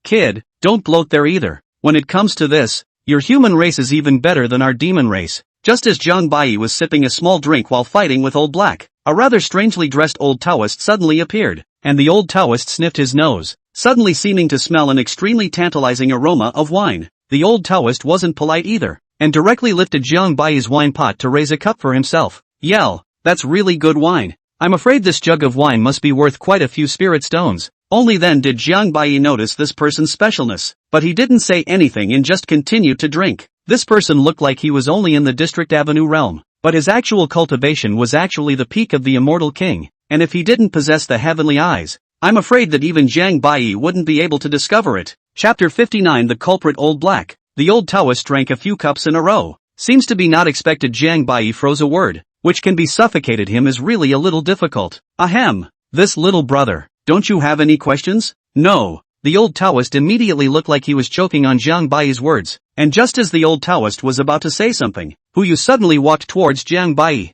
Kid, don't gloat there either. When it comes to this, your human race is even better than our demon race. Just as Jiang Bai was sipping a small drink while fighting with Old Black, a rather strangely dressed old Taoist suddenly appeared, and the old Taoist sniffed his nose, suddenly seeming to smell an extremely tantalizing aroma of wine. The old Taoist wasn't polite either, and directly lifted Jiang Bai's wine pot to raise a cup for himself. Yell, that's really good wine. I'm afraid this jug of wine must be worth quite a few spirit stones. Only then did Jiang Bai notice this person's specialness, but he didn't say anything and just continued to drink. This person looked like he was only in the District Avenue realm, but his actual cultivation was actually the peak of the immortal king, and if he didn't possess the heavenly eyes, I'm afraid that even Jiang Bai wouldn't be able to discover it. Chapter 59 The Culprit Old Black. The old Taoist drank a few cups in a row. Seems to be not expected. Jiang Bai froze a word, which can be suffocated him is really a little difficult. Ahem. This little brother, don't you have any questions? No. The old Taoist immediately looked like he was choking on Jiang Bai's words, and just as the old Taoist was about to say something, Yu suddenly walked towards Jiang Bai.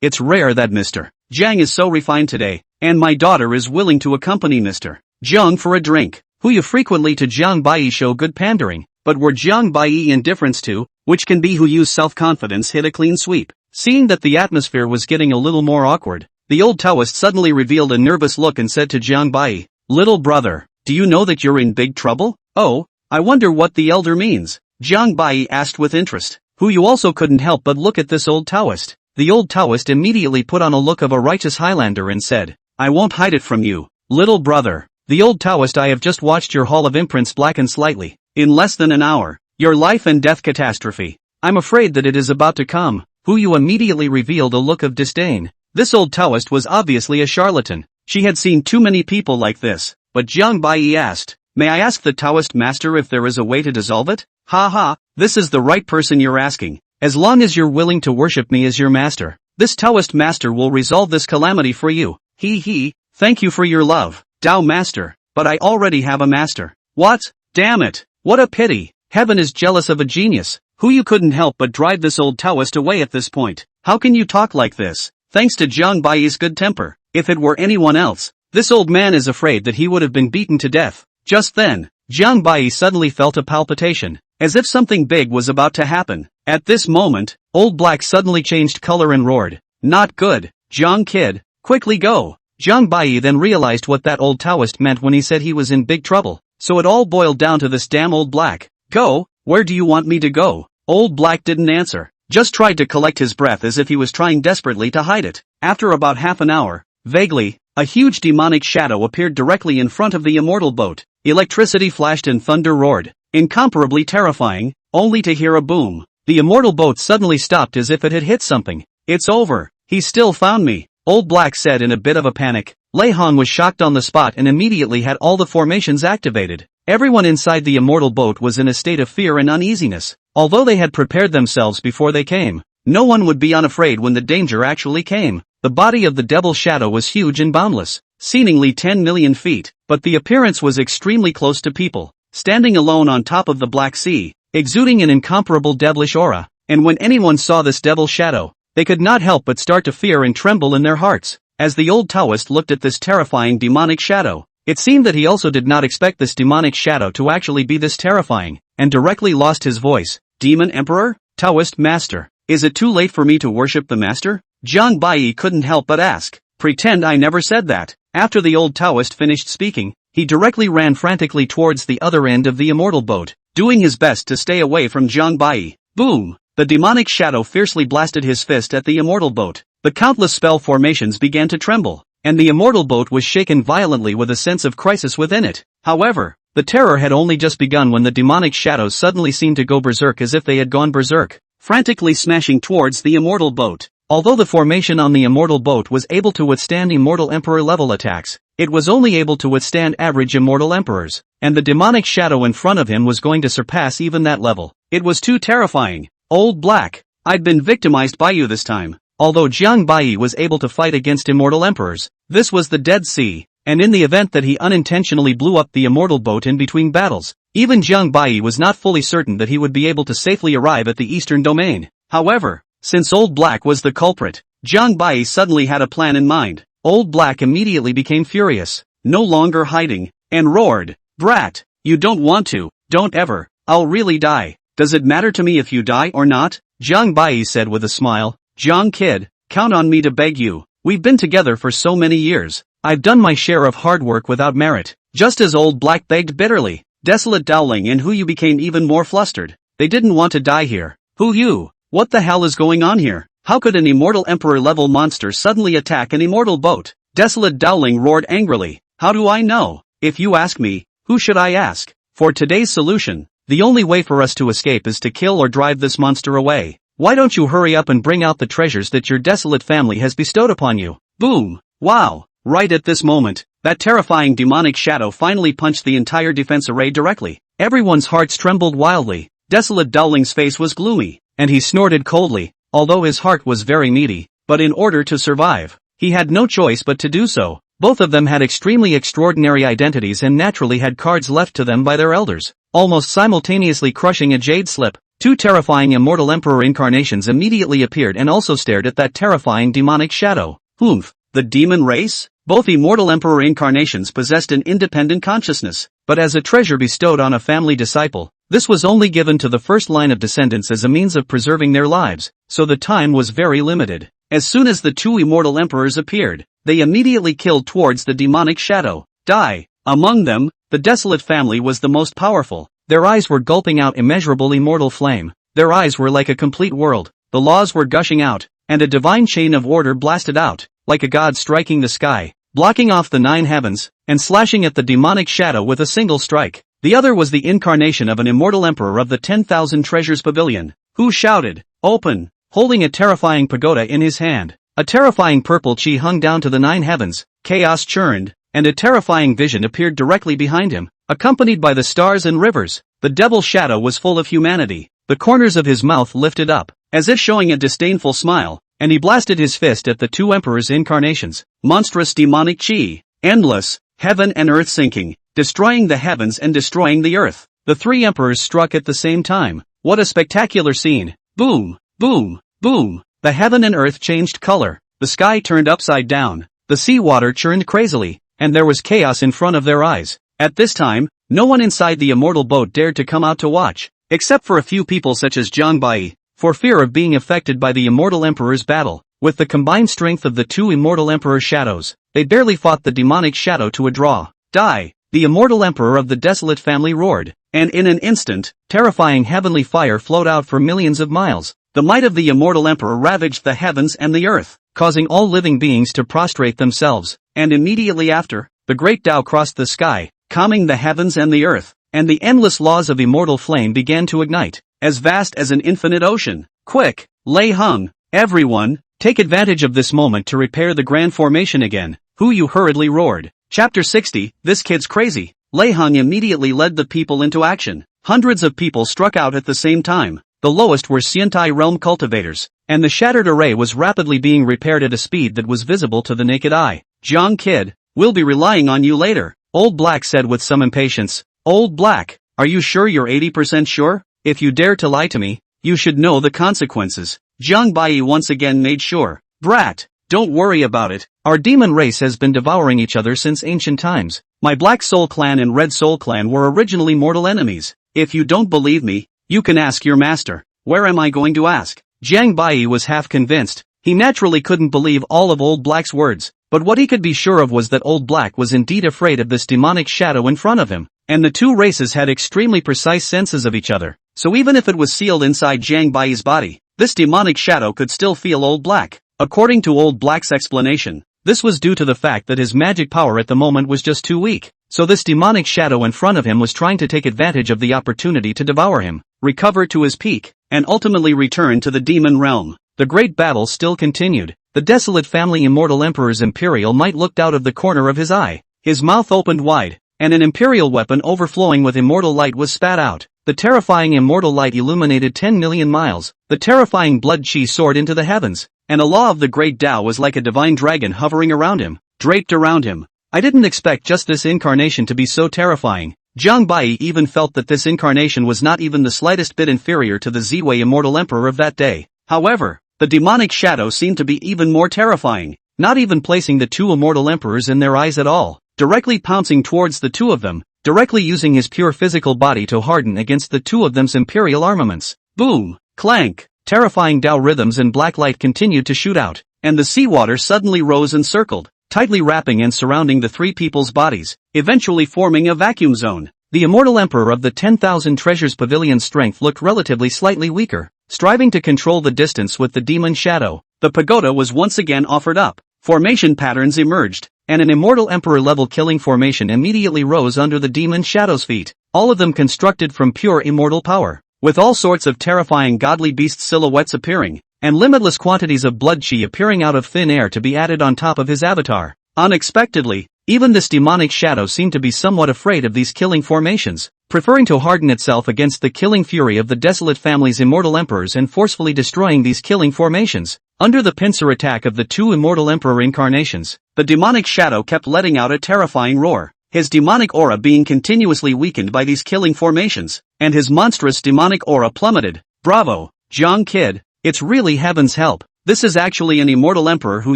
It's rare that Mr. Jiang is so refined today, and my daughter is willing to accompany Mr. Jiang for a drink. Yu frequently to Jiang Bai show good pandering, but were Jiang Bai indifference to, which can be Yu's self-confidence hit a clean sweep. Seeing that the atmosphere was getting a little more awkward, the old Taoist suddenly revealed a nervous look and said to Jiang Bai, little brother, do you know that you're in big trouble? Oh, I wonder what the elder means. Jiang Bai asked with interest. Yu also couldn't help but look at this old Taoist. The old Taoist immediately put on a look of a righteous Highlander and said, I won't hide it from you, little brother. The old Taoist, I have just watched your hall of imprints blacken slightly, in less than an hour. Your life and death catastrophe. I'm afraid that it is about to come. Yu immediately revealed a look of disdain. This old Taoist was obviously a charlatan. She had seen too many people like this, but Jiang Bai asked, "May I ask the Taoist master if there is a way to dissolve it?" "Ha ha, this is the right person you're asking. As long as you're willing to worship me as your master, this Taoist master will resolve this calamity for you. He, thank you for your love, Tao master, but I already have a master." "What? Damn it, what a pity, heaven is jealous of a genius." Yu couldn't help but drive this old Taoist away at this point. "How can you talk like this?" Thanks to Jiang Bai's good temper, if it were anyone else, this old man is afraid that he would have been beaten to death. Just then, Jiang Bai suddenly felt a palpitation, as if something big was about to happen. At this moment, Old Black suddenly changed color and roared, "Not good, Jiang kid, quickly go." Jiang Bai then realized what that old Taoist meant when he said he was in big trouble, so it all boiled down to this damn Old Black. "Go? Where do you want me to go?" Old Black didn't answer, just tried to collect his breath as if he was trying desperately to hide it. After about half an hour, vaguely, a huge demonic shadow appeared directly in front of the immortal boat. Electricity flashed and thunder roared, incomparably terrifying, only to hear a boom. The immortal boat suddenly stopped as if it had hit something. "It's over, he still found me," Old Black said in a bit of a panic. Lei Han was shocked on the spot and immediately had all the formations activated. Everyone inside the immortal boat was in a state of fear and uneasiness. Although they had prepared themselves before they came, no one would be unafraid when the danger actually came. The body of the devil shadow was huge and boundless, seemingly 10 million feet, but the appearance was extremely close to people, standing alone on top of the Black Sea, exuding an incomparable devilish aura, and when anyone saw this devil shadow, they could not help but start to fear and tremble in their hearts. As the old Taoist looked at this terrifying demonic shadow, it seemed that he also did not expect this demonic shadow to actually be this terrifying, and directly lost his voice. "Demon Emperor? Taoist Master, is it too late for me to worship the Master?" Jiang Bai couldn't help but ask. "Pretend I never said that." After the old Taoist finished speaking, he directly ran frantically towards the other end of the immortal boat, doing his best to stay away from Jiang Bai. Boom! The demonic shadow fiercely blasted his fist at the immortal boat. The countless spell formations began to tremble, and the immortal boat was shaken violently with a sense of crisis within it. However, the terror had only just begun when the demonic shadows suddenly seemed to go berserk as if they had gone berserk, frantically smashing towards the immortal boat. Although the formation on the immortal boat was able to withstand immortal emperor level attacks, it was only able to withstand average immortal emperors, and the demonic shadow in front of him was going to surpass even that level. It was too terrifying. "Old Black, I'd been victimized by you this time." Although Jiang Bai was able to fight against immortal emperors, this was the Dead Sea, and in the event that he unintentionally blew up the immortal boat in between battles, even Jiang Bai was not fully certain that he would be able to safely arrive at the eastern domain. However, since Old Black was the culprit, Jiang Bai suddenly had a plan in mind. Old Black immediately became furious, no longer hiding, and roared, "Brat, you don't want to, don't ever, I'll really die. Does it matter to me if you die or not?" Jiang Bai said with a smile. "Jiang kid, count on me to beg you. We've been together for so many years. I've done my share of hard work without merit." Just as Old Black begged bitterly, Desolate Dowling and Yu became even more flustered. They didn't want to die here. Yu, what the hell is going on here? How could an immortal emperor-level monster suddenly attack an immortal boat? Desolate Dowling roared angrily. "How do I know? If you ask me, who should I ask? For today's solution, the only way for us to escape is to kill or drive this monster away. Why don't you hurry up and bring out the treasures that your desolate family has bestowed upon you?" Boom! Wow! Right at this moment, that terrifying demonic shadow finally punched the entire defense array directly. Everyone's hearts trembled wildly. Desolate Dowling's face was gloomy, and he snorted coldly, although his heart was very needy. But in order to survive, he had no choice but to do so. Both of them had extremely extraordinary identities and naturally had cards left to them by their elders. Almost simultaneously crushing a jade slip, two terrifying immortal emperor incarnations immediately appeared and also stared at that terrifying demonic shadow. Humph! The demon race? Both immortal emperor incarnations possessed an independent consciousness, but as a treasure bestowed on a family disciple, this was only given to the first line of descendants as a means of preserving their lives, so the time was very limited. As soon as the two immortal emperors appeared, they immediately killed towards the demonic shadow. Die! Among them, the desolate family was the most powerful. Their eyes were gulping out immeasurable immortal flame. Their eyes were like a complete world. The laws were gushing out, and a divine chain of order blasted out, like a god striking the sky, blocking off the 9 heavens, and slashing at the demonic shadow with a single strike. The other was the incarnation of an immortal emperor of the 10,000 treasures pavilion. Who shouted, "Open!" holding a terrifying pagoda in his hand. A terrifying purple chi hung down to the 9 heavens, chaos churned, and a terrifying vision appeared directly behind him, accompanied by the stars and rivers. The devil's shadow was full of humanity. The corners of his mouth lifted up, as if showing a disdainful smile, and he blasted his fist at the 2 emperors' incarnations. Monstrous demonic chi, endless, heaven and earth sinking, destroying the heavens and destroying the earth. The 3 emperors struck at the same time. What a spectacular scene! Boom, boom, boom. The heaven and earth changed color. The sky turned upside down. The seawater churned crazily, and there was chaos in front of their eyes. At this time, no one inside the immortal boat dared to come out to watch, except for a few people such as Jiang Bai, for fear of being affected by the immortal emperor's battle. With the combined strength of the 2 immortal emperor shadows, they barely fought the demonic shadow to a draw. Die! The immortal emperor of the desolate family roared, and in an instant, terrifying heavenly fire flowed out for millions of miles. The might of the immortal emperor ravaged the heavens and the earth, causing all living beings to prostrate themselves, and immediately after, the great Tao crossed the sky, calming the heavens and the earth, and the endless laws of immortal flame began to ignite, as vast as an infinite ocean. Quick, Lei Hung, everyone, take advantage of this moment to repair the grand formation again. Who you hurriedly roared. Chapter 60, This Kid's Crazy. Lei Hung immediately led the people into action. Hundreds of people struck out at the same time. The lowest were Xiantai realm cultivators, and the shattered array was rapidly being repaired at a speed that was visible to the naked eye. Jiang Kid, we'll be relying on you later, Old Black said with some impatience. Old Black, are you sure you're 80% sure? If you dare to lie to me, you should know the consequences. Jiang Bai once again made sure. Brat, don't worry about it. Our demon race has been devouring each other since ancient times. My Black Soul Clan and Red Soul Clan were originally mortal enemies. If you don't believe me, you can ask your master. Where am I going to ask? Jiang Bai was half convinced. He naturally couldn't believe all of Old Black's words, but what he could be sure of was that Old Black was indeed afraid of this demonic shadow in front of him, and the 2 races had extremely precise senses of each other. So even if it was sealed inside Jiang Bai's body, this demonic shadow could still feel Old Black. According to Old Black's explanation, this was due to the fact that his magic power at the moment was just too weak, so this demonic shadow in front of him was trying to take advantage of the opportunity to devour him, recover to his peak, and ultimately return to the demon realm. The great battle still continued. The desolate family immortal emperor's imperial might looked out of the corner of his eye. His mouth opened wide, and an imperial weapon overflowing with immortal light was spat out. The terrifying immortal light illuminated 10 million miles. The terrifying blood chi soared into the heavens, and a law of the great Tao was like a divine dragon hovering around him, draped around him. I didn't expect just this incarnation to be so terrifying. Jiang Bai even felt that this incarnation was not even the slightest bit inferior to the Ziwei immortal emperor of that day. However, the demonic shadow seemed to be even more terrifying, not even placing the 2 immortal emperors in their eyes at all, directly pouncing towards the 2 of them, directly using his pure physical body to harden against the 2 of them's imperial armaments. Boom! Clank! Terrifying Tao rhythms and black light continued to shoot out, and the seawater suddenly rose and circled, tightly wrapping and surrounding the 3 people's bodies, eventually forming a vacuum zone. The immortal emperor of the 10,000 treasures pavilion's strength looked relatively slightly weaker, striving to control the distance with the demon shadow. The pagoda was once again offered up. Formation patterns emerged, and an immortal emperor-level killing formation immediately rose under the demon shadow's feet, all of them constructed from pure immortal power, with all sorts of terrifying godly beast silhouettes appearing, and limitless quantities of blood chi appearing out of thin air to be added on top of his avatar. Unexpectedly, even this demonic shadow seemed to be somewhat afraid of these killing formations, preferring to harden itself against the killing fury of the desolate family's immortal emperors and forcefully destroying these killing formations. Under the pincer attack of the 2 immortal emperor incarnations, the demonic shadow kept letting out a terrifying roar, his demonic aura being continuously weakened by these killing formations, and his monstrous demonic aura plummeted. Bravo, Jiang Kid, it's really heaven's help. This is actually an immortal emperor who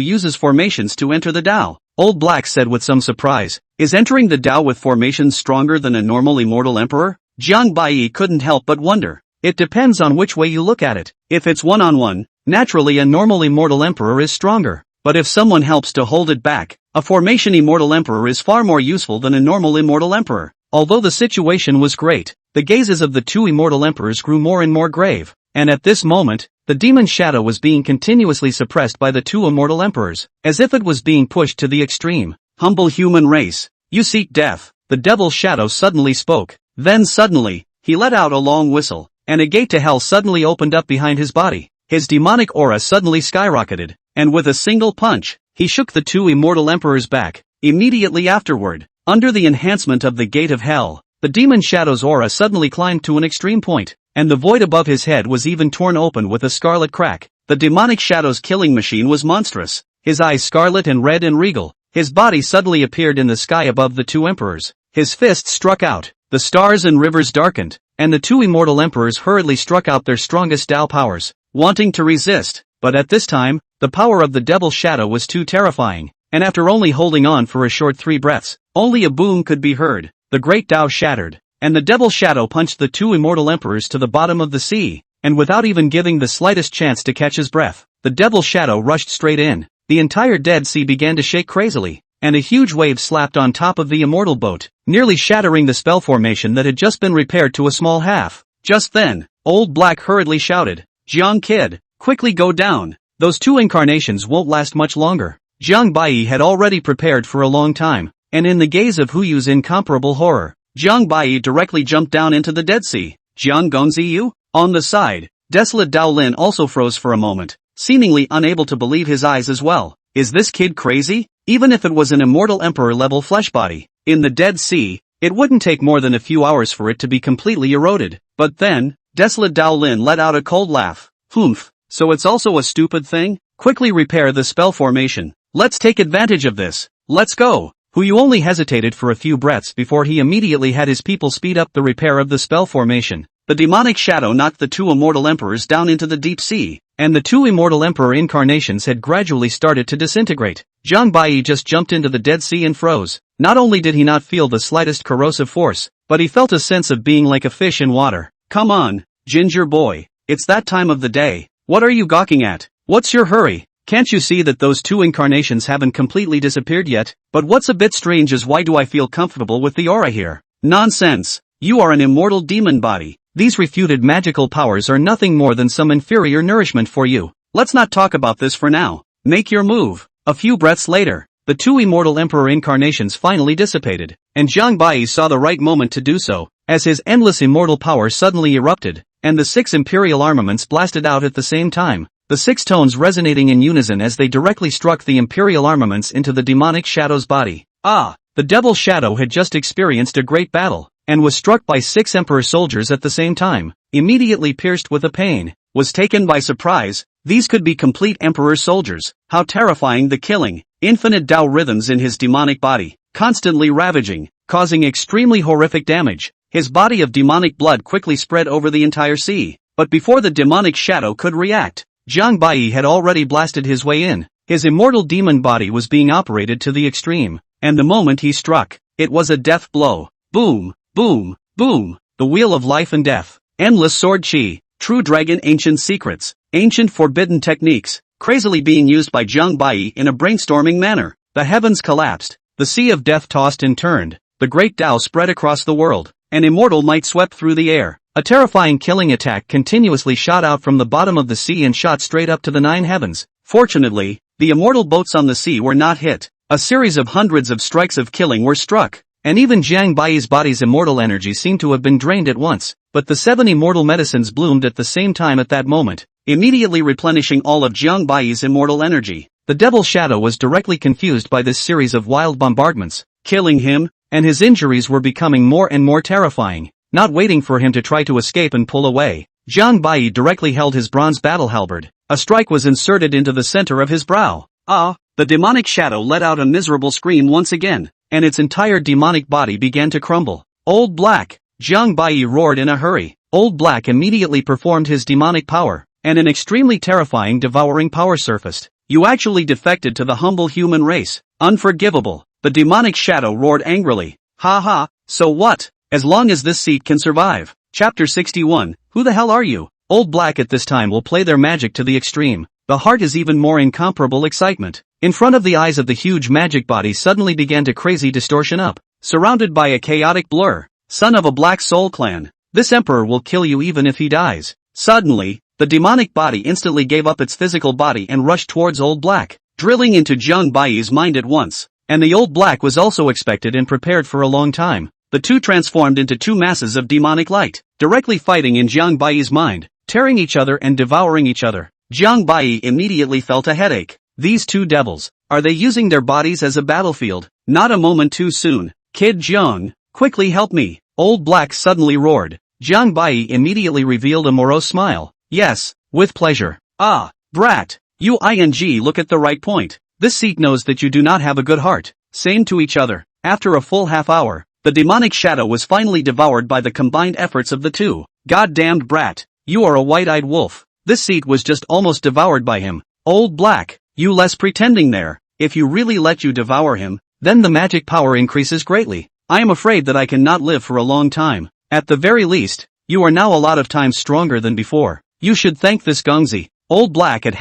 uses formations to enter the Tao. Old Black said with some surprise. Is entering the Tao with formations stronger than a normal immortal emperor? Jiang Bai couldn't help but wonder. It depends on which way you look at it. If it's one-on-one, naturally a normal immortal emperor is stronger. But if someone helps to hold it back, a formation immortal emperor is far more useful than a normal immortal emperor. Although the situation was great, the gazes of the 2 immortal emperors grew more and more grave, and at this moment, the demon shadow was being continuously suppressed by the 2 immortal emperors, as if it was being pushed to the extreme. Humble human race, you seek death. The devil's shadow suddenly spoke. Then suddenly, he let out a long whistle. and a gate to hell suddenly opened up behind his body. His demonic aura suddenly skyrocketed, and with a single punch, he shook the two immortal emperors back. Immediately afterward, under the enhancement of the gate of hell, the demon shadow's aura suddenly climbed to an extreme point, and the void above his head was even torn open with a scarlet crack. The demonic shadow's killing machine was monstrous, his eyes scarlet and red and regal. His body suddenly appeared in the sky above the two emperors. His fists struck out, the stars and rivers darkened, and the two immortal emperors hurriedly struck out their strongest Tao powers, wanting to resist. But at this time, the power of the devil shadow was too terrifying, and after only holding on for a short 3 breaths, only a boom could be heard. The great Tao shattered, and the devil shadow punched the two immortal emperors to the bottom of the sea, and without even giving the slightest chance to catch his breath, the devil shadow rushed straight in. The entire Dead Sea began to shake crazily, and a huge wave slapped on top of the immortal boat, nearly shattering the spell formation that had just been repaired to a small half. Just then, Old Black hurriedly shouted, "Jiang Kid, quickly go down. Those two incarnations won't last much longer." Jiang Bai had already prepared for a long time, and in the gaze of Huyu's incomparable horror, Jiang Bai directly jumped down into the Dead Sea. "Jiang Gongziyu?" On the side, Desolate Dao Lin also froze for a moment, seemingly unable to believe his eyes as well. Is this kid crazy? Even if it was an immortal emperor-level flesh body, in the Dead Sea, it wouldn't take more than a few hours for it to be completely eroded. But then, Desolate Dao Lin let out a cold laugh. "Humph, so it's also a stupid thing? Quickly repair the spell formation. Let's take advantage of this. Let's go." Huyu only hesitated for a few breaths before he immediately had his people speed up the repair of the spell formation. The demonic shadow knocked the two immortal emperors down into the deep sea, and the two immortal emperor incarnations had gradually started to disintegrate. Jiang Bai just jumped into the Dead Sea and froze. Not only did he not feel the slightest corrosive force, but he felt a sense of being like a fish in water. "Come on, Ginger boy, it's that time of the day. What are you gawking at? What's your hurry? Can't you see that those two incarnations haven't completely disappeared yet? But what's a bit strange is why do I feel comfortable with the aura here? Nonsense! You are an immortal demon body. These refuted magical powers are nothing more than some inferior nourishment for you. Let's not talk about this for now. Make your move." A few breaths later, the two immortal emperor incarnations finally dissipated, and Jiang Bai saw the right moment to do so, as his endless immortal power suddenly erupted, and the 6 imperial armaments blasted out at the same time, the 6 tones resonating in unison as they directly struck the imperial armaments into the demonic shadow's body. The devil shadow had just experienced a great battle, and was struck by 6 emperor soldiers at the same time, immediately pierced with a pain, was taken by surprise. These could be complete emperor soldiers. How terrifying the killing, infinite Tao rhythms in his demonic body, constantly ravaging, causing extremely horrific damage. His body of demonic blood quickly spread over the entire sea, but before the demonic shadow could react, Jiang Bai had already blasted his way in. His immortal demon body was being operated to the extreme, and the moment he struck, it was a death blow. Boom, boom, boom, the wheel of life and death, endless sword chi, true dragon ancient secrets, ancient forbidden techniques, crazily being used by Jiang Bai in a brainstorming manner. The heavens collapsed, the sea of death tossed and turned, the great Tao spread across the world, and immortal might swept through the air. A terrifying killing attack continuously shot out from the bottom of the sea and shot straight up to the 9 heavens. Fortunately, the immortal boats on the sea were not hit. A series of hundreds of strikes of killing were struck, and even Jiang Bai's body's immortal energy seemed to have been drained at once. But the 7 immortal medicines bloomed at the same time at that moment, immediately replenishing all of Jiang Bai's immortal energy. The devil shadow was directly confused by this series of wild bombardments, killing him, and his injuries were becoming more and more terrifying. Not waiting for him to try to escape and pull away, Jiang Bai directly held his bronze battle halberd. A strike was inserted into the center of his brow. The demonic shadow let out a miserable scream once again, and its entire demonic body began to crumble. "Old Black!" Jiang Bai roared in a hurry. Old Black immediately performed his demonic power, and an extremely terrifying devouring power surfaced. "You actually defected to the humble human race. Unforgivable!" The demonic shadow roared angrily. "Ha ha, so what? As long as this seat can survive." Chapter 61, Who the hell are you? Old Black at this time will play their magic to the extreme. The heart is even more incomparable excitement. In front of the eyes of the huge magic body suddenly began to crazy distortion up, surrounded by a chaotic blur. "Son of a Black Soul Clan, this emperor will kill you even if he dies." Suddenly, the demonic body instantly gave up its physical body and rushed towards Old Black, drilling into Jiang Bai's mind at once. And the Old Black was also expected and prepared for a long time. the two transformed into two masses of demonic light, directly fighting in Jiang Bai's mind, tearing each other and devouring each other. Jiang Bai immediately felt a headache. These two devils, are they using their bodies as a battlefield? Not a moment too soon. Kid Jiang, quickly help me, Old Black suddenly roared. Jiang Bai immediately revealed a morose smile. Yes, with pleasure. Ah, brat, look at the right point. This seat knows that you do not have a good heart. Same to each other. After a full half hour, the demonic shadow was finally devoured by the combined efforts of the two. Goddamned brat, you are a white-eyed wolf. This seat was just almost devoured by him. Old Black, you less pretending there. If you really let you devour him, then the magic power increases greatly. I am afraid that I cannot live for a long time. At the very least, you are now a lot of times stronger than before. You should thank this Gongzi. Old Black at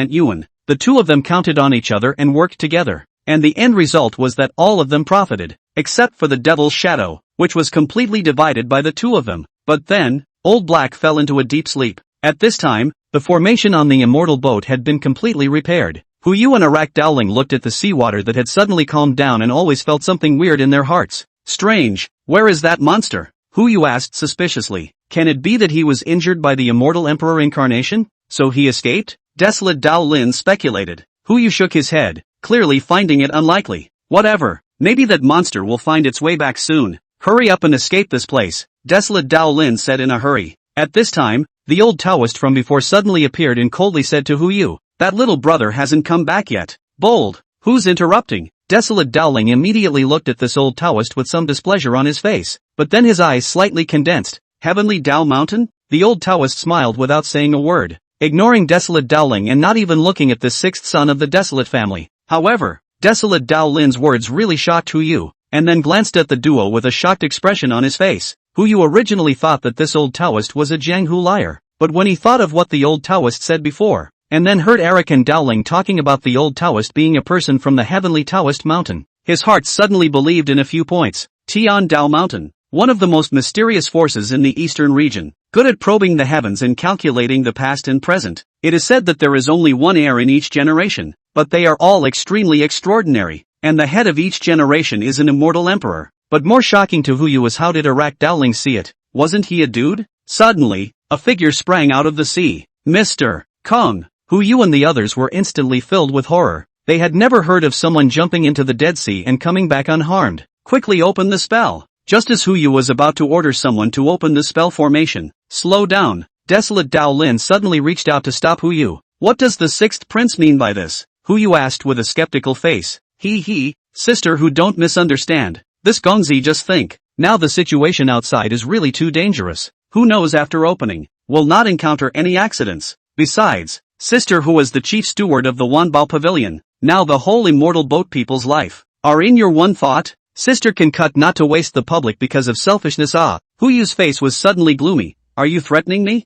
#Yuan. The two of them counted on each other and worked together. And the end result was that all of them profited, except for the Devil's Shadow, which was completely divided by the two of them. But then, Old Black fell into a deep sleep. At this time, the formation on the immortal boat had been completely repaired. Huyu and Arak Dowling looked at the seawater that had suddenly calmed down and always felt something weird in their hearts. Strange, where is that monster? Huyu asked suspiciously. Can it be that he was injured by the immortal emperor incarnation? So he escaped? Desolate Dao Lin speculated. Huyu shook his head, clearly finding it unlikely. Whatever, maybe that monster will find its way back soon. Hurry up and escape this place, Desolate Dao Lin said in a hurry. At this time, the old Taoist from before suddenly appeared and coldly said to Huyu, that little brother hasn't come back yet. Bold, who's interrupting? Desolate Dowling immediately looked at this old Taoist with some displeasure on his face, but then his eyes slightly condensed. Heavenly Dao Mountain? The old Taoist smiled without saying a word, ignoring Desolate Dowling and not even looking at the sixth son of the Desolate family. However, Desolate Dao Lin's words really shocked Huyu, and then glanced at the duo with a shocked expression on his face. Huyu originally thought that this old Taoist was a Jianghu liar, but when he thought of what the old Taoist said before, and then heard Eric and Dowling talking about the old Taoist being a person from the heavenly Taoist mountain, his heart suddenly believed in a few points. Tian Dao Mountain, one of the most mysterious forces in the eastern region, good at probing the heavens and calculating the past and present. It is said that there is only one heir in each generation, but they are all extremely extraordinary, and the head of each generation is an immortal emperor. But more shocking to Huyu was how did Arak Dowling see it? Wasn't he a dude? Suddenly, a figure sprang out of the sea. Mr. Kong. Huyu and the others were instantly filled with horror. They had never heard of someone jumping into the Dead Sea and coming back unharmed. Quickly open the spell. Just as Huyu was about to order someone to open the spell formation. Slow down. Desolate Dao Lin suddenly reached out to stop Huyu. What does the sixth prince mean by this? Huyu asked with a skeptical face. Sister who don't misunderstand. This Gongzi just think. Now the situation outside is really too dangerous. Who knows after opening, will not encounter any accidents. Besides, Sister who was the chief steward of the Wanbao Pavilion, now the whole immortal boat people's life, are in your one thought? Sister can cut not to waste the public because of selfishness. Huyu's face was suddenly gloomy. Are you threatening me?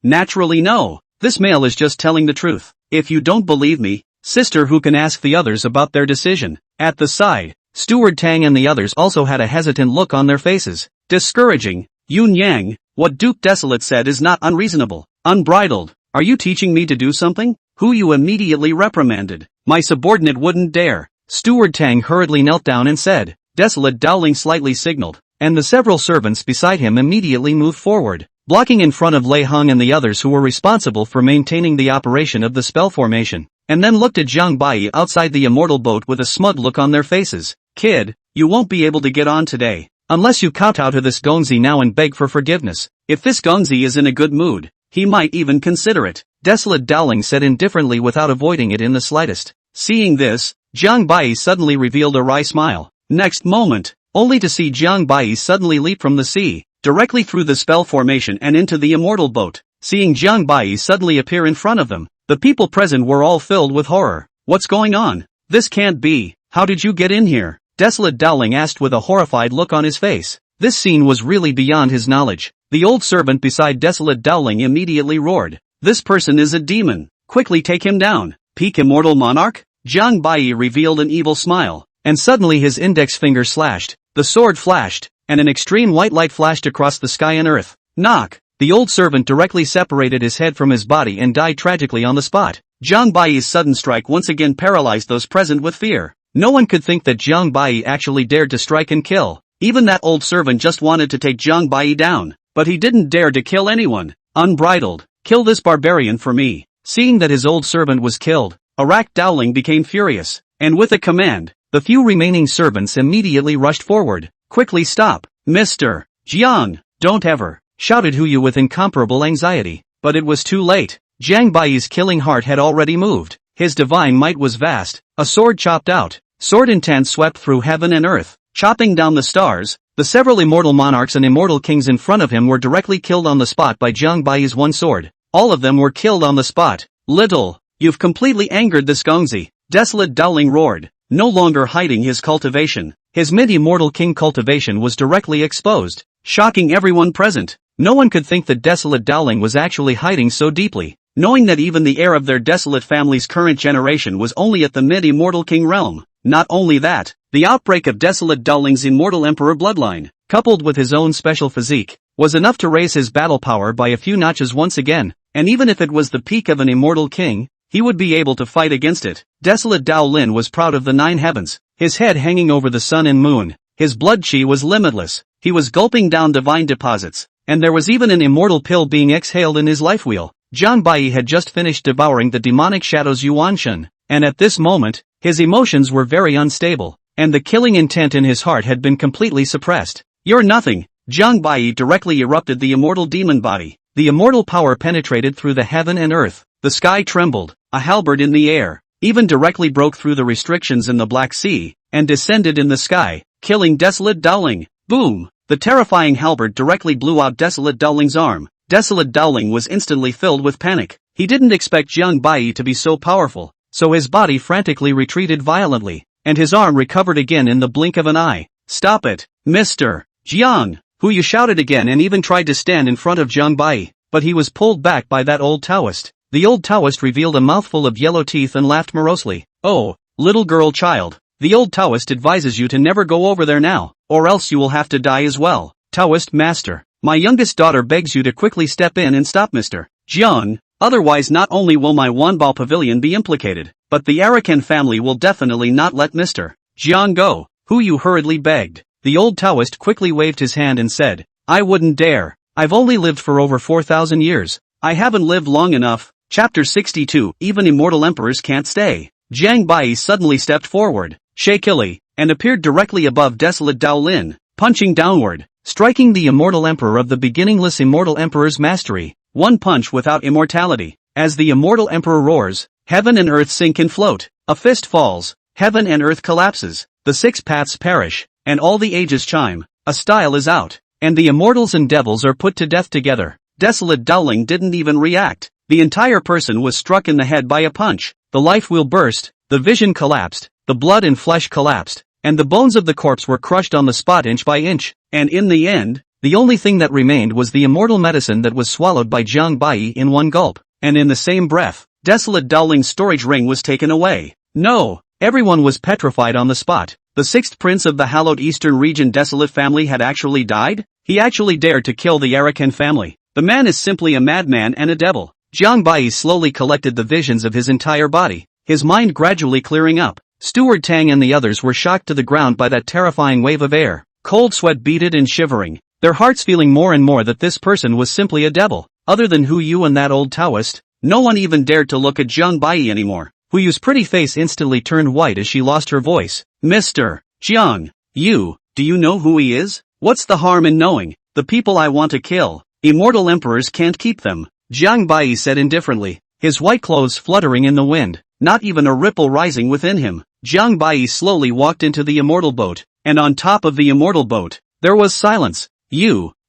Naturally no. This male is just telling the truth. If you don't believe me, Sister who can ask the others about their decision. At the side, Steward Tang and the others also had a hesitant look on their faces. Discouraging. Yun Yang, what Duke Desolate said is not unreasonable, unbridled. Are you teaching me to do something? Huyu immediately reprimanded. My subordinate wouldn't dare. Steward Tang hurriedly knelt down and said. Desolate Dowling slightly signaled, and the several servants beside him immediately moved forward, blocking in front of Lei Hung and the others who were responsible for maintaining the operation of the spell formation, and then looked at Jiang Bai outside the immortal boat with a smug look on their faces. Kid, you won't be able to get on today, unless you kowtow to this Gongzi now and beg for forgiveness. If this Gongzi is in a good mood, he might even consider it, Desolate Dowling said indifferently without avoiding it in the slightest. Seeing this, Jiang Bai suddenly revealed a wry smile. Next moment, only to see Jiang Bai suddenly leap from the sea, directly through the spell formation and into the immortal boat. Seeing Jiang Bai suddenly appear in front of them, the people present were all filled with horror. What's going on? This can't be. How did you get in here? Desolate Dowling asked with a horrified look on his face. This scene was really beyond his knowledge. The old servant beside Desolate Dowling immediately roared. This person is a demon. Quickly take him down. Peak Immortal Monarch? Jiang Bai revealed an evil smile, and suddenly his index finger slashed, the sword flashed, and an extreme white light flashed across the sky and earth. Knock! The old servant directly separated his head from his body and died tragically on the spot. Jiang Bai's sudden strike once again paralyzed those present with fear. No one could think that Jiang Bai actually dared to strike and kill. Even that old servant just wanted to take Jiang Bai down, but he didn't dare to kill anyone. Unbridled. Kill this barbarian for me. Seeing that his old servant was killed, Arak Dowling became furious, and with a command, the few remaining servants immediately rushed forward. Quickly stop, Mr. Jiang, don't ever, shouted Huyu with incomparable anxiety. But it was too late. Jiang Bai's killing heart had already moved. His divine might was vast. A sword chopped out. Sword intent swept through heaven and earth, chopping down the stars. The several immortal monarchs and immortal kings in front of him were directly killed on the spot by Jiang Bai's one sword. All of them were killed on the spot. Little, you've completely angered this Gongzi. Desolate Dowling roared, no longer hiding his cultivation. His mid-immortal king cultivation was directly exposed, shocking everyone present. No one could think that Desolate Dowling was actually hiding so deeply, knowing that even the heir of their desolate family's current generation was only at the mid-immortal king realm. Not only that, the outbreak of Desolate Dowling's immortal emperor bloodline, coupled with his own special physique, was enough to raise his battle power by a few notches once again, and even if it was the peak of an immortal king, he would be able to fight against it. Desolate Dowlin was proud of the 9 heavens, his head hanging over the sun and moon. His blood chi was limitless. He was gulping down divine deposits, and there was even an immortal pill being exhaled in his life wheel. Jiang Bai had just finished devouring the demonic shadows Yuanshan, and at this moment, his emotions were very unstable, and the killing intent in his heart had been completely suppressed. You're nothing. Jiang Bai directly erupted the immortal demon body. The immortal power penetrated through the heaven and earth. The sky trembled. A halberd in the air, even directly broke through the restrictions in the Black Sea, and descended in the sky, killing Desolate Dowling. Boom! The terrifying halberd directly blew out Desolate Dowling's arm. Desolate Dowling was instantly filled with panic. He didn't expect Jiang Bai to be so powerful, so his body frantically retreated violently, and his arm recovered again in the blink of an eye. Stop it, Mr. Jiang! Huyu shouted again and even tried to stand in front of Jiang Bai, but he was pulled back by that old Taoist. The old Taoist revealed a mouthful of yellow teeth and laughed morosely. Oh, little girl child, the old Taoist advises you to never go over there now, or else you will have to die as well. Taoist master, my youngest daughter begs you to quickly step in and stop Mr. Jiang, otherwise not only will my Wanbao pavilion be implicated, but the Arakan family will definitely not let Mr. Jiang go. Huyu hurriedly begged. The old Taoist quickly waved his hand and said, I wouldn't dare. I've only lived for over 4,000 years. I haven't lived long enough. Chapter 62, Even immortal emperors can't stay. Jiang Bai suddenly stepped forward, shakily, and appeared directly above Desolate Dowlin, punching downward, striking the immortal emperor of the beginningless immortal emperor's mastery. One punch without immortality. As the immortal emperor roars, heaven and earth sink and float. A fist falls, heaven and earth collapses, the 6 paths perish, and all the ages chime. A style is out, and the immortals and devils are put to death together. Desolate Dowling didn't even react. The entire person was struck in the head by a punch. The life wheel burst, the vision collapsed, the blood and flesh collapsed, and the bones of the corpse were crushed on the spot inch by inch, and in the end, the only thing that remained was the immortal medicine that was swallowed by Jiang Bai in one gulp, and in the same breath, Desolate Dowling's storage ring was taken away. No! Everyone was petrified on the spot. The 6th prince of the hallowed eastern region Desolate family had actually died? He actually dared to kill the Arakan family. The man is simply a madman and a devil. Jiang Bai slowly collected the visions of his entire body, his mind gradually clearing up. Steward Tang and the others were shocked to the ground by that terrifying wave of air. Cold sweat beaded and shivering, their hearts feeling more and more that this person was simply a devil. Other than Huyu and that old Taoist, no one even dared to look at Jiang Bai anymore. Huyu's pretty face instantly turned white as she lost her voice. Mr. Jiang, do you know who he is? What's the harm in knowing? The people I want to kill. Immortal emperors can't keep them. Jiang Bai said indifferently, his white clothes fluttering in the wind, not even a ripple rising within him. Jiang Bai slowly walked into the immortal boat, and on top of the immortal boat, there was silence.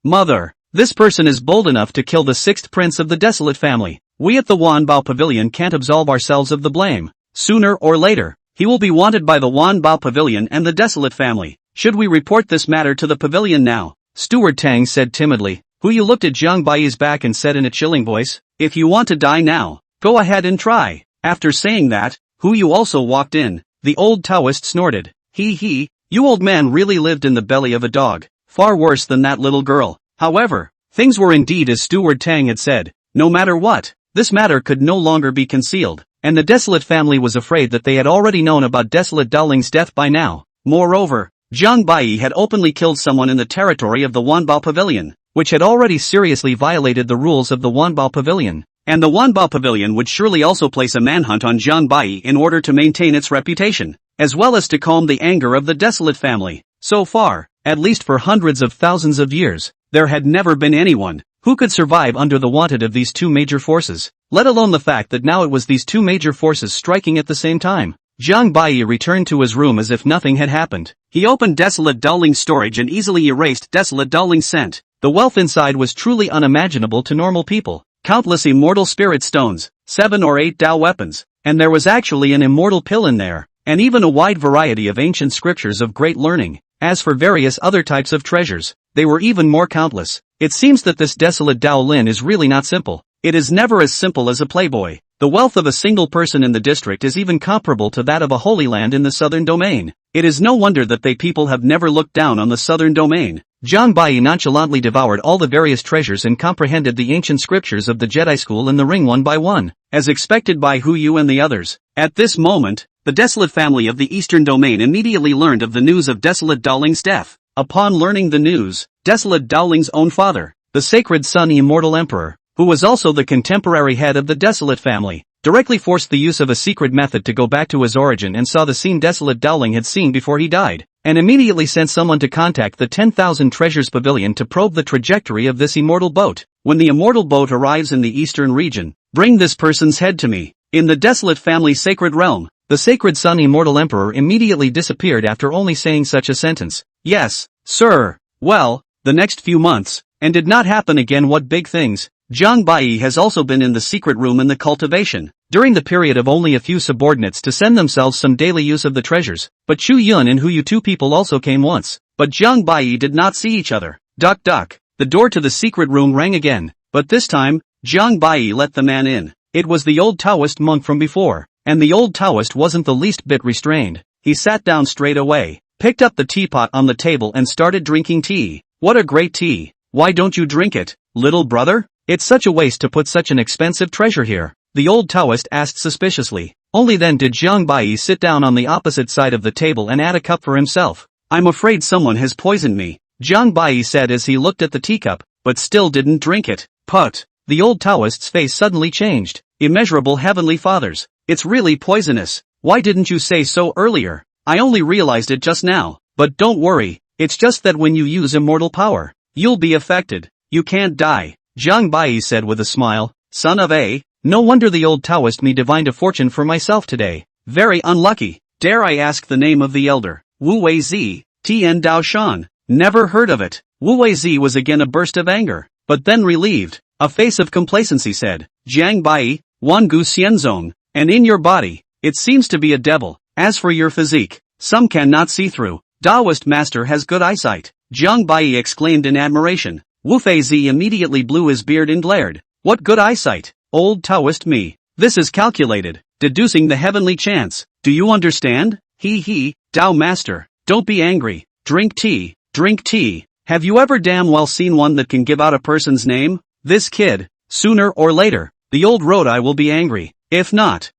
Mother, this person is bold enough to kill the 6th prince of the Desolate family. We at the Wanbao Pavilion can't absolve ourselves of the blame. Sooner or later, he will be wanted by the Wanbao Pavilion and the Desolate family. Should we report this matter to the pavilion now? Steward Tang said timidly. Huyu looked at Jiang Bai's back and said in a chilling voice, if you want to die now, go ahead and try. After saying that, Huyu also walked in. The old Taoist snorted. You old man really lived in the belly of a dog. Far worse than that little girl. However, things were indeed as Steward Tang had said. No matter what, this matter could no longer be concealed, and the Desolate family was afraid that they had already known about Desolate Dowling's death by now. Moreover, Jiang Bai had openly killed someone in the territory of the Wanbao Pavilion, which had already seriously violated the rules of the Wanbao Pavilion. And the Wanbao Pavilion would surely also place a manhunt on Jiang Bai in order to maintain its reputation, as well as to calm the anger of the desolate family. So far, at least for hundreds of thousands of years, there had never been anyone who could survive under the wanted of these two major forces, let alone the fact that now it was these two major forces striking at the same time. Jiang Bai returned to his room as if nothing had happened. He opened Desolate Dowling's storage and easily erased Desolate Dowling's scent. The wealth inside was truly unimaginable to normal people. Countless immortal spirit stones, 7 or 8 Dao weapons, and there was actually an immortal pill in there, and even a wide variety of ancient scriptures of great learning. As for various other types of treasures, they were even more countless. It seems that this desolate Dao Lin is really not simple. It is never as simple as a playboy. The wealth of a single person in the district is even comparable to that of a holy land in the southern domain. It is no wonder that they people have never looked down on the southern domain. Jiang Bai nonchalantly devoured all the various treasures and comprehended the ancient scriptures of the Jedi school in the ring one by one, as expected by Hu Yu and the others. At this moment, the desolate family of the eastern domain immediately learned of the news of Desolate Dowling's death. Upon learning the news, Desolate Dowling's own father, the sacred Sun Immortal Emperor, who was also the contemporary head of the Desolate family, directly forced the use of a secret method to go back to his origin and saw the scene Desolate Dowling had seen before he died, and immediately sent someone to contact the 10,000 Treasures Pavilion to probe the trajectory of this immortal boat. When the immortal boat arrives in the eastern region, bring this person's head to me. In the Desolate family's sacred realm, the sacred Sun Immortal Emperor immediately disappeared after only saying such a sentence. Yes, sir. Well, the next few months, and did not happen again. What big things. Jiang Bai has also been in the secret room in the cultivation, during the period of only a few subordinates to send themselves some daily use of the treasures, but Chu Yun and Hu Yu two people also came once, but Jiang Bai did not see each other. Duck duck, the door to the secret room rang again, but this time, Jiang Bai let the man in. It was the old Taoist monk from before, and the old Taoist wasn't the least bit restrained. He sat down straight away, picked up the teapot on the table and started drinking tea. What a great tea! Why don't you drink it, little brother? It's such a waste to put such an expensive treasure here, the old Taoist asked suspiciously. Only then did Jiang Bai sit down on the opposite side of the table and add a cup for himself. I'm afraid someone has poisoned me, Jiang Bai said as he looked at the teacup, but still didn't drink it. Put! The old Taoist's face suddenly changed. Immeasurable heavenly fathers, it's really poisonous. Why didn't you say so earlier? I only realized it just now. But don't worry, it's just that when you use immortal power, you'll be affected. You can't die. Jiang Bai said with a smile. Son of a, no wonder the old Taoist me divined a fortune for myself today. Very unlucky. Dare I ask the name of the elder? Wu Weizi, Tian Dao Shan. Never heard of it. Wu Weizi was again a burst of anger, but then relieved. A face of complacency said, Jiang Bai, Wangu Xianzong, and in your body, it seems to be a devil. As for your physique, some cannot see through. Taoist master has good eyesight. Jiang Bai exclaimed in admiration. Wu Feizi immediately blew his beard and glared. What good eyesight, old Taoist me. This is calculated, deducing the heavenly chance. Do you understand? He, Tao master, don't be angry. Drink tea, drink tea. Have you ever damn well seen one that can give out a person's name? This kid, sooner or later, the old Rodai will be angry. If not,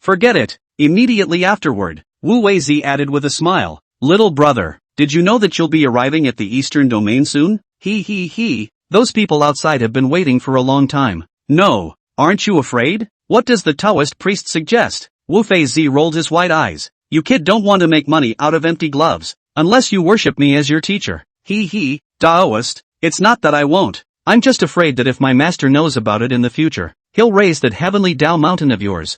forget it. Immediately afterward, Wu Weizi added with a smile. Little brother, did you know that you'll be arriving at the eastern domain soon? He, those people outside have been waiting for a long time. No, aren't you afraid? What does the Taoist priest suggest? Wu Feizi rolled his white eyes. You kid don't want to make money out of empty gloves, unless you worship me as your teacher. He, Taoist, it's not that I won't. I'm just afraid that if my master knows about it in the future, he'll raise that heavenly Tao mountain of yours.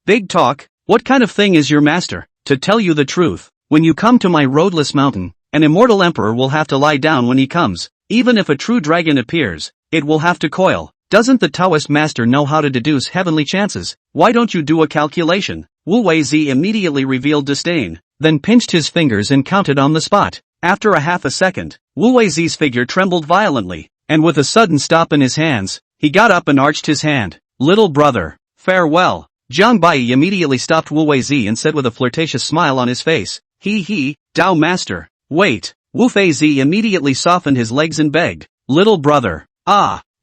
Big talk. What kind of thing is your master? To tell you the truth, when you come to my roadless mountain, an immortal emperor will have to lie down when he comes. Even if a true dragon appears, it will have to coil. Doesn't the Taoist master know how to deduce heavenly chances? Why don't you do a calculation? Wu Weizi immediately revealed disdain, then pinched his fingers and counted on the spot. After a half a second, Wu Weizi's figure trembled violently, and with a sudden stop in his hands, he got up and arched his hand. Little brother, farewell. Jiang Bai immediately stopped Wu Weizi and said with a flirtatious smile on his face. He, Tao master. Wait. Wu Feizi immediately softened his legs and begged. Little brother.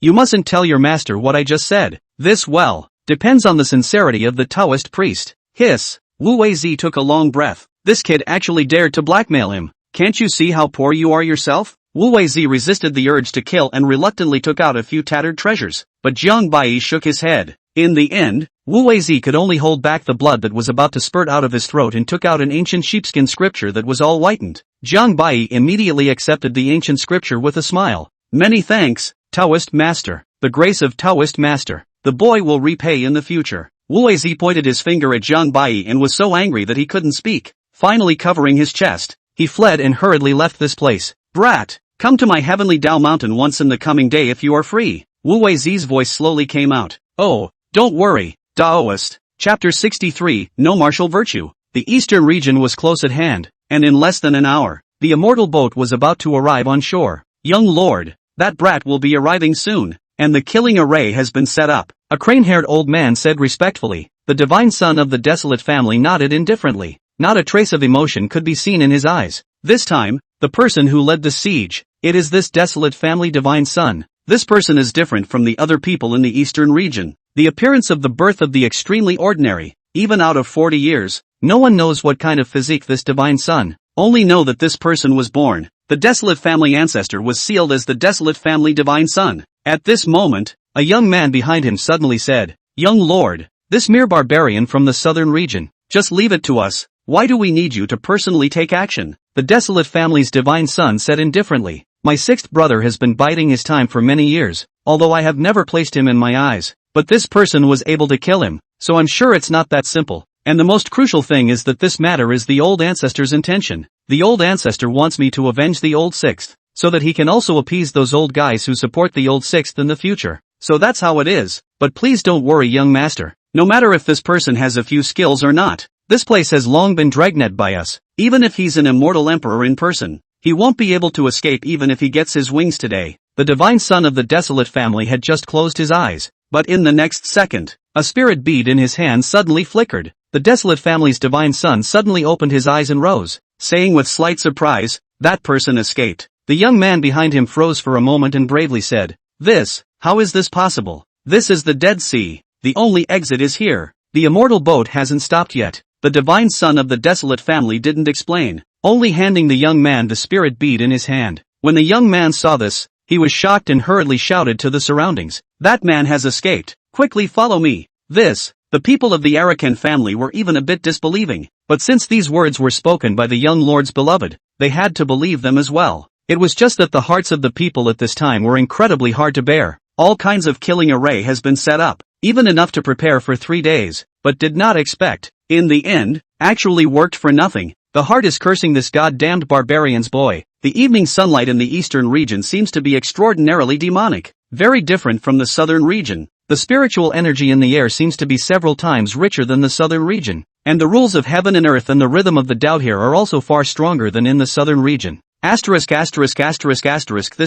You mustn't tell your master what I just said. This depends on the sincerity of the Taoist priest. Hiss. Wu Weizi took a long breath. This kid actually dared to blackmail him. Can't you see how poor you are yourself? Wu Weizi resisted the urge to kill and reluctantly took out a few tattered treasures, but Jiang Bai shook his head. In the end, Wu Weizi could only hold back the blood that was about to spurt out of his throat and took out an ancient sheepskin scripture that was all whitened. Jiang Bai immediately accepted the ancient scripture with a smile. Many thanks, Taoist master. The grace of Taoist master. The boy will repay in the future. Wu Weizi pointed his finger at Jiang Bai and was so angry that he couldn't speak. Finally covering his chest, he fled and hurriedly left this place. Brat, come to my heavenly Dao mountain once in the coming day if you are free. Wu Weizi's voice slowly came out. Oh, don't worry, Daoist. Chapter 63, No Martial Virtue. The eastern region was close at hand, and in less than an hour, the immortal boat was about to arrive on shore. Young lord, that brat will be arriving soon, and the killing array has been set up. A crane-haired old man said respectfully. The divine son of the desolate family nodded indifferently. Not a trace of emotion could be seen in his eyes. This time, the person who led the siege, it is this desolate family divine son. This person is different from the other people in the eastern region. The appearance of the birth of the extremely ordinary, even out of 40 years, no one knows what kind of physique this divine son, only know that this person was born. The desolate family ancestor was sealed as the desolate family divine son. At this moment, a young man behind him suddenly said, Young lord, this mere barbarian from the southern region, just leave it to us. Why do we need you to personally take action? The desolate family's divine son said indifferently. My sixth brother has been biding his time for many years, although I have never placed him in my eyes. But this person was able to kill him, so I'm sure it's not that simple. And the most crucial thing is that this matter is the old ancestor's intention. The old ancestor wants me to avenge the old sixth, so that he can also appease those old guys who support the old sixth in the future. So that's how it is. But please don't worry, young master. No matter if this person has a few skills or not, this place has long been dragnet by us. Even if he's an immortal emperor in person, he won't be able to escape even if he gets his wings today. The divine son of the desolate family had just closed his eyes, but in the next second, a spirit bead in his hand suddenly flickered. The desolate family's divine son suddenly opened his eyes and rose, saying with slight surprise, that person escaped. The young man behind him froze for a moment and bravely said, how is this possible? This is the Dead Sea. The only exit is here. The immortal boat hasn't stopped yet. The divine son of the desolate family didn't explain, only handing the young man the spirit bead in his hand. When the young man saw this, he was shocked and hurriedly shouted to the surroundings, that man has escaped. Quickly follow me. The people of the Arakan family were even a bit disbelieving, but since these words were spoken by the young lord's beloved, they had to believe them as well. It was just that the hearts of the people at this time were incredibly hard to bear. All kinds of killing array has been set up, even enough to prepare for 3 days, but did not expect, in the end, actually worked for nothing. The heart is cursing this goddamned barbarian's boy. The evening sunlight in the eastern region seems to be extraordinarily demonic, very different from the southern region. The spiritual energy in the air seems to be several times richer than the southern region, and the rules of heaven and earth and the rhythm of the Tao here are also far stronger than in the southern region. This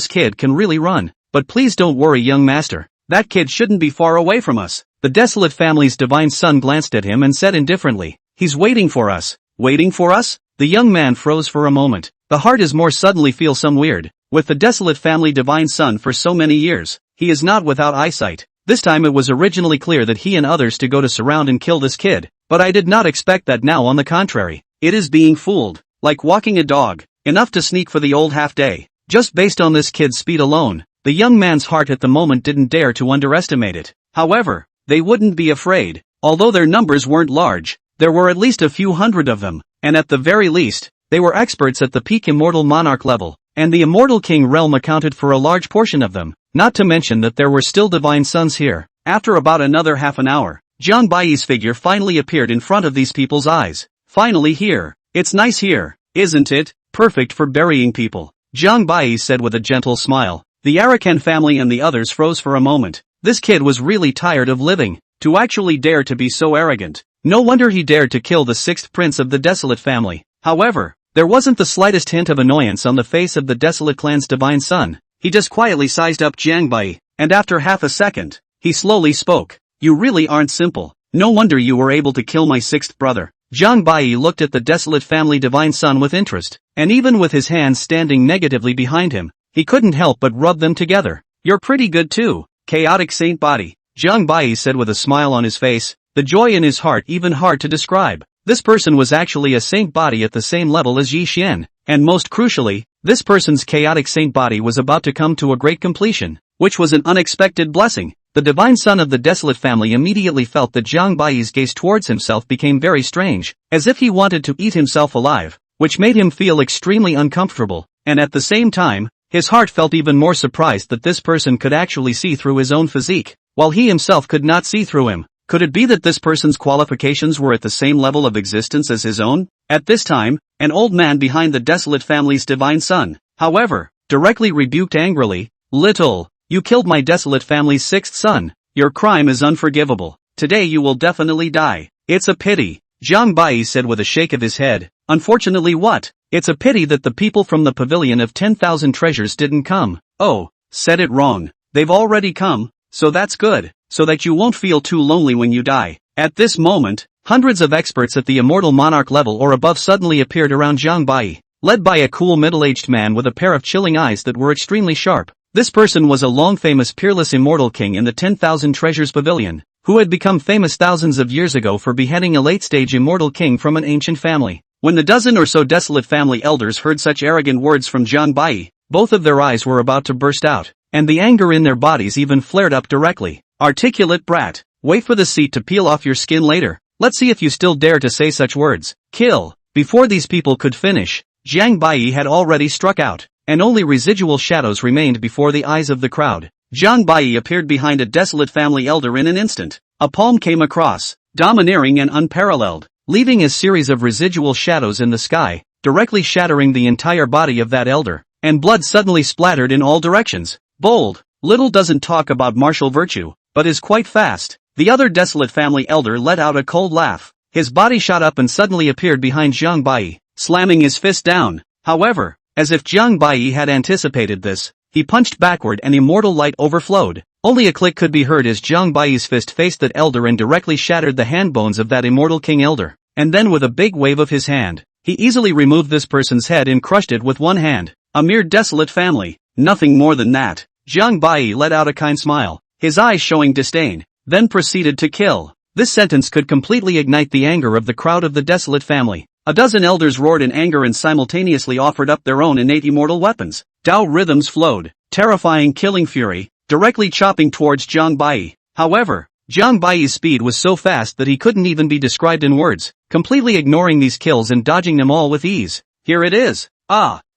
kid can really run, but please don't worry, young master. That kid shouldn't be far away from us. The desolate family's divine son glanced at him and said indifferently, he's waiting for us. Waiting for us? The young man froze for a moment. The heart is more suddenly feel some weird. With the desolate family divine son for so many years, he is not without eyesight. This time it was originally clear that he and others to go to surround and kill this kid, but I did not expect that now. On the contrary, it is being fooled, like walking a dog, enough to sneak for the old half day, just based on this kid's speed alone. The young man's heart at the moment didn't dare to underestimate it. However, they wouldn't be afraid. Although their numbers weren't large, there were at least a few hundred of them, and at the very least, they were experts at the peak immortal monarch level, and the immortal king realm accounted for a large portion of them, not to mention that there were still divine sons here. After about another half an hour, Jiang Bai's figure finally appeared in front of these people's eyes. Finally here. It's nice here, isn't it? Perfect for burying people. Jiang Bai said with a gentle smile. The Arakan family and the others froze for a moment. This kid was really tired of living, to actually dare to be so arrogant. No wonder he dared to kill the sixth prince of the desolate family. However, there wasn't the slightest hint of annoyance on the face of the desolate clan's divine son. He just quietly sized up Jiang Bai, and after half a second, he slowly spoke. You really aren't simple. No wonder you were able to kill my sixth brother. Jiang Bai looked at the desolate family divine son with interest, and even with his hands standing negatively behind him, he couldn't help but rub them together. You're pretty good too, chaotic saint body. Jiang Bai said with a smile on his face, the joy in his heart even hard to describe. This person was actually a saint body at the same level as Yi Xian, and most crucially, this person's chaotic saint body was about to come to a great completion, which was an unexpected blessing. The divine son of the desolate family immediately felt that Jiang Baiyi's gaze towards himself became very strange, as if he wanted to eat himself alive, which made him feel extremely uncomfortable, and at the same time, his heart felt even more surprised that this person could actually see through his own physique, while he himself could not see through him. Could it be that this person's qualifications were at the same level of existence as his own? At this time, an old man behind the desolate family's divine son, however, directly rebuked angrily, "Little, you killed my desolate family's sixth son. Your crime is unforgivable. Today you will definitely die." "It's a pity," Jiang Baiyi said with a shake of his head. "Unfortunately what? It's a pity that the people from the pavilion of 10,000 treasures didn't come." "Oh, said it wrong. They've already come, so that's good, so that you won't feel too lonely when you die." At this moment, hundreds of experts at the immortal monarch level or above suddenly appeared around Jiang Baiyi, led by a cool middle-aged man with a pair of chilling eyes that were extremely sharp. This person was a long-famous peerless immortal king in the 10,000 treasures pavilion, who had become famous thousands of years ago for beheading a late-stage immortal king from an ancient family. When the dozen or so desolate family elders heard such arrogant words from Jiang Baiyi, both of their eyes were about to burst out, and the anger in their bodies even flared up directly. "Articulate brat, wait for the seat to peel off your skin later. Let's see if you still dare to say such words. Kill!" Before these people could finish, Jiang Baiyi had already struck out, and only residual shadows remained before the eyes of the crowd. Jiang Baiyi appeared behind a desolate family elder in an instant. A palm came across, domineering and unparalleled, leaving a series of residual shadows in the sky, directly shattering the entire body of that elder, and blood suddenly splattered in all directions. "Bold, little doesn't talk about martial virtue, but is quite fast." The other desolate family elder let out a cold laugh. His body shot up and suddenly appeared behind Jiang Baiyi, slamming his fist down. However, as if Jiang Baiyi had anticipated this, he punched backward and immortal light overflowed. Only a click could be heard as Jiang Baiyi's fist faced that elder and directly shattered the hand bones of that immortal king elder. And then with a big wave of his hand, he easily removed this person's head and crushed it with one hand. A mere desolate family, nothing more than that. Jiang Baiyi let out a kind smile, his eyes showing disdain, then proceeded to kill. This sentence could completely ignite the anger of the crowd of the desolate family. A dozen elders roared in anger and simultaneously offered up their own innate immortal weapons. Tao rhythms flowed, terrifying killing fury, directly chopping towards Jiang Baiyi. However, Jiang Baiyi's speed was so fast that he couldn't even be described in words, completely ignoring these kills and dodging them all with ease. "Here it is."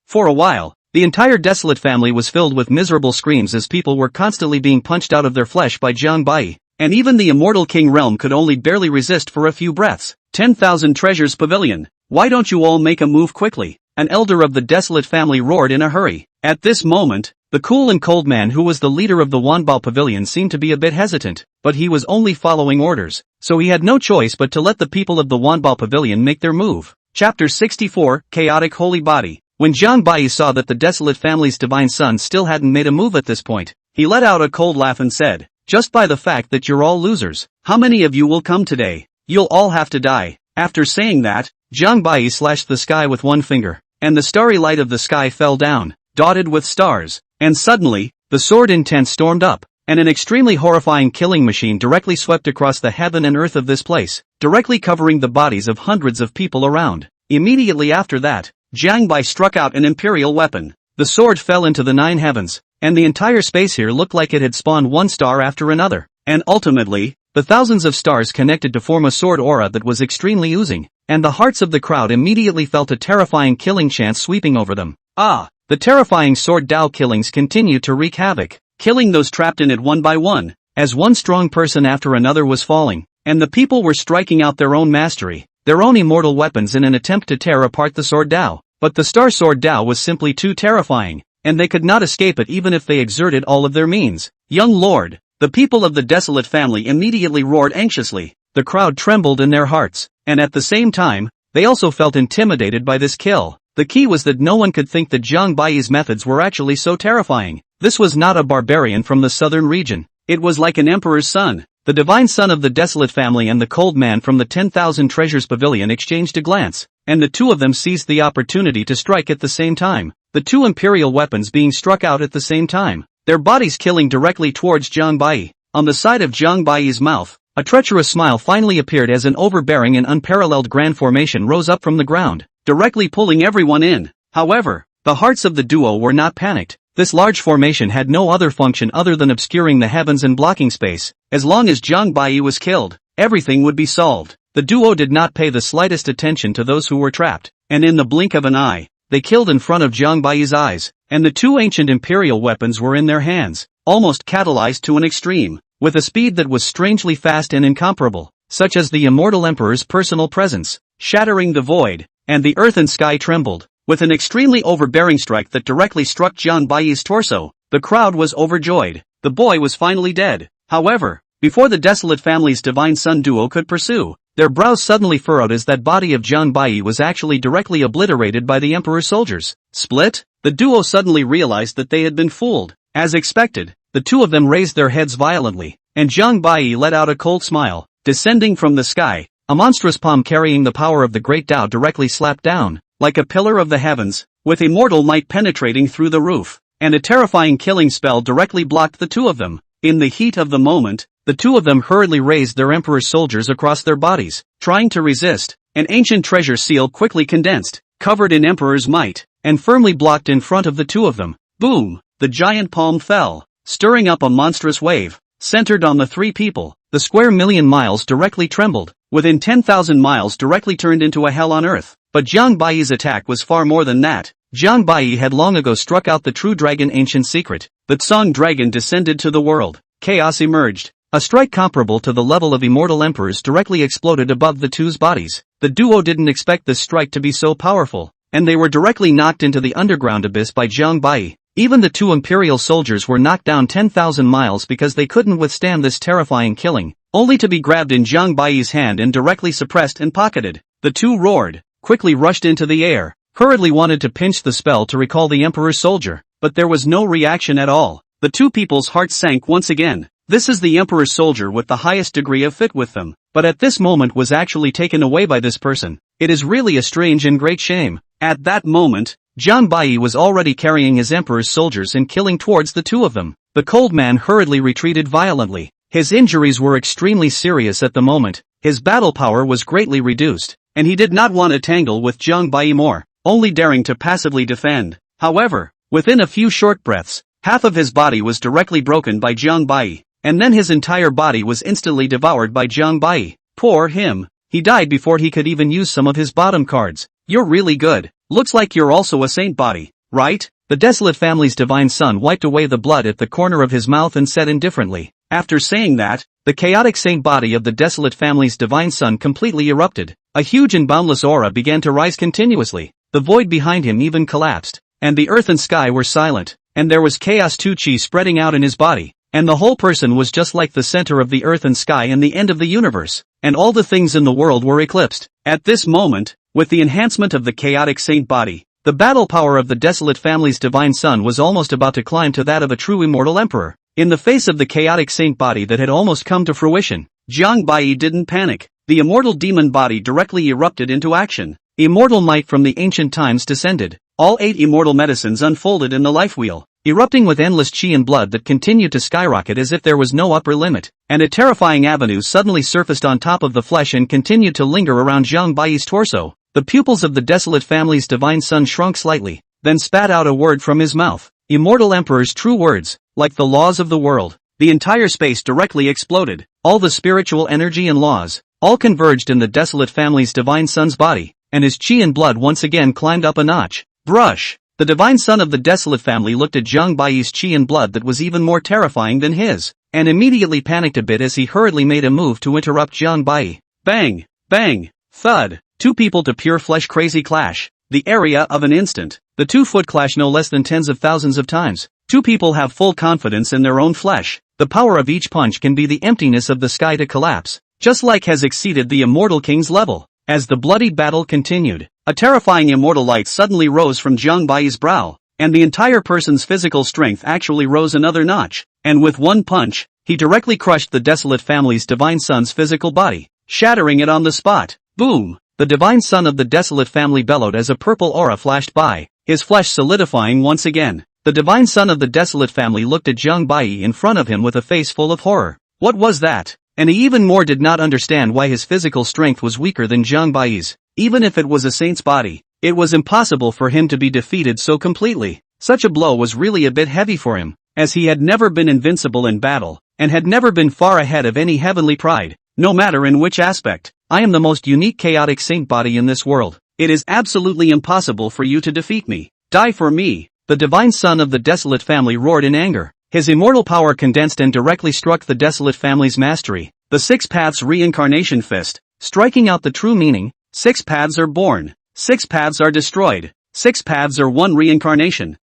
For a while, the entire desolate family was filled with miserable screams as people were constantly being punched out of their flesh by Jiang Baiyi, and even the immortal king realm could only barely resist for a few breaths. 10,000 treasures pavilion. "Why don't you all make a move quickly?" an elder of the desolate family roared in a hurry. At this moment, the cool and cold man who was the leader of the Wanbao pavilion seemed to be a bit hesitant, but he was only following orders, so he had no choice but to let the people of the Wanbao pavilion make their move. Chapter 64, Chaotic Holy Body. When Jiang Baiyi saw that the desolate family's divine son still hadn't made a move at this point, he let out a cold laugh and said, "Just by the fact that you're all losers, how many of you will come today? You'll all have to die." After saying that, Jiang Baiyi slashed the sky with one finger, and the starry light of the sky fell down, dotted with stars, and suddenly, the sword intent stormed up, and an extremely horrifying killing machine directly swept across the heaven and earth of this place, directly covering the bodies of hundreds of people around. Immediately after that, Jiang Baiyi struck out an imperial weapon. The sword fell into the 9 heavens, and the entire space here looked like it had spawned one star after another, and ultimately, the thousands of stars connected to form a sword aura that was extremely oozing, and the hearts of the crowd immediately felt a terrifying killing chant sweeping over them. The terrifying sword Dao killings continued to wreak havoc, killing those trapped in it one by one, as one strong person after another was falling, and the people were striking out their own mastery, their own immortal weapons in an attempt to tear apart the sword Dao. But the star sword Dao was simply too terrifying, and they could not escape it even if they exerted all of their means. "Young lord!" The people of the desolate family immediately roared anxiously. The crowd trembled in their hearts, and at the same time, they also felt intimidated by this kill. The key was that no one could think that Jiang Baiyi's methods were actually so terrifying. This was not a barbarian from the southern region. It was like an emperor's son. The divine son of the desolate family and the cold man from the 10,000 treasures pavilion exchanged a glance, and the two of them seized the opportunity to strike at the same time, the two imperial weapons being struck out at the same time, their bodies killing directly towards Jiang Baiyi. On the side of Jiang Baiyi's mouth, A treacherous smile finally appeared as an overbearing and unparalleled grand formation rose up from the ground, directly pulling everyone in. However, the hearts of the duo were not panicked. This large formation had no other function other than obscuring the heavens and blocking space. As long as Jiang Bai was killed, everything would be solved. The duo did not pay the slightest attention to those who were trapped, and in the blink of an eye, they killed in front of Jiang Bai's eyes, and the two ancient imperial weapons were in their hands, almost catalyzed to an extreme, with a speed that was strangely fast and incomparable, such as the immortal emperor's personal presence, shattering the void, and the earth and sky trembled. With an extremely overbearing strike that directly struck Jiang Bai's torso, the crowd was overjoyed. The boy was finally dead. However, before the desolate family's divine son duo could pursue, their brows suddenly furrowed as that body of Jiang Bai was actually directly obliterated by the emperor's soldiers. Split? The duo suddenly realized that they had been fooled. As expected, the two of them raised their heads violently, and Jiang Bai let out a cold smile. Descending from the sky, a monstrous palm carrying the power of the great Tao directly slapped down, like a pillar of the heavens, with immortal might penetrating through the roof, and a terrifying killing spell directly blocked the two of them. In the heat of the moment, the two of them hurriedly raised their emperor's soldiers across their bodies, trying to resist. An ancient treasure seal quickly condensed, covered in emperor's might, and firmly blocked in front of the two of them. Boom! The giant palm fell, stirring up a monstrous wave, centered on the three people. The square million miles directly trembled, within 10,000 miles directly turned into a hell on earth. But Jiang Bai's attack was far more than that. Jiang Bai had long ago struck out the true dragon ancient secret. The Tsang dragon descended to the world. Chaos emerged. A strike comparable to the level of immortal emperors directly exploded above the two's bodies. The duo didn't expect this strike to be so powerful, and they were directly knocked into the underground abyss by Jiang Bai. Even the two imperial soldiers were knocked down 10,000 miles because they couldn't withstand this terrifying killing, only to be grabbed in Jiang Bai's hand and directly suppressed and pocketed. The two roared, quickly rushed into the air, hurriedly wanted to pinch the spell to recall the emperor's soldier, but there was no reaction at all. The two people's hearts sank once again. This is the emperor's soldier with the highest degree of fit with them, but at this moment was actually taken away by this person. It is really a strange and great shame. At that moment, Jiang Bai was already carrying his emperor's soldiers and killing towards the two of them. The cold man hurriedly retreated violently. His injuries were extremely serious at the moment, his battle power was greatly reduced, and he did not want to tangle with Jiang Bai more, only daring to passively defend. However, within a few short breaths, half of his body was directly broken by Jiang Bai, and then his entire body was instantly devoured by Jiang Bai. Poor him. He died before he could even use some of his bottom cards. You're really good. Looks like you're also a saint body, right? The desolate family's divine son wiped away the blood at the corner of his mouth and said indifferently. After saying that, the chaotic saint body of the desolate family's divine son completely erupted. A huge and boundless aura began to rise continuously. The void behind him even collapsed, and the earth and sky were silent, and there was chaos chi spreading out in his body, and the whole person was just like the center of the earth and sky and the end of the universe, and all the things in the world were eclipsed. At this moment, with the enhancement of the chaotic saint body, the battle power of the desolate family's divine son was almost about to climb to that of a true immortal emperor. In the face of the chaotic saint body that had almost come to fruition, Jiang Bai didn't panic. The immortal demon body directly erupted into action. Immortal might from the ancient times descended. All 8 immortal medicines unfolded in the life wheel, erupting with endless chi and blood that continued to skyrocket as if there was no upper limit, and a terrifying avenue suddenly surfaced on top of the flesh and continued to linger around Jiang Bai's torso. The pupils of the desolate family's divine son shrunk slightly, then spat out a word from his mouth. Immortal emperor's true words, like the laws of the world. The entire space directly exploded. All the spiritual energy and laws, all converged in the desolate family's divine son's body, and his chi and blood once again climbed up a notch. Brush! The divine son of the desolate family looked at Jiang Bai's chi and blood that was even more terrifying than his, and immediately panicked a bit as he hurriedly made a move to interrupt Jiang Bai. Bang! Bang! Thud! 2 people to pure flesh crazy clash. The area of an instant. The 2 foot clash no less than tens of thousands of times. 2 people have full confidence in their own flesh. The power of each punch can be the emptiness of the sky to collapse, just like has exceeded the immortal king's level. As the bloody battle continued, a terrifying immortal light suddenly rose from Jiang Bai's brow, and the entire person's physical strength actually rose another notch, and with one punch, he directly crushed the desolate family's divine son's physical body, shattering it on the spot. Boom! The divine son of the desolate family bellowed as a purple aura flashed by, his flesh solidifying once again. The divine son of the desolate family looked at Jiang Bai in front of him with a face full of horror. What was that? and he even more did not understand why his physical strength was weaker than Zhang Bai's. Even if it was a saint's body, it was impossible for him to be defeated so completely. Such a blow was really a bit heavy for him, as he had never been invincible in battle, and had never been far ahead of any heavenly pride, no matter in which aspect. I am the most unique chaotic saint body in this world. It is absolutely impossible for you to defeat me. Die for me. The divine son of the desolate family roared in anger. His immortal power condensed and directly struck the desolate family's mastery, the Six Paths Reincarnation Fist, striking out the true meaning. 6 paths are born, 6 paths are destroyed, 6 paths are one reincarnation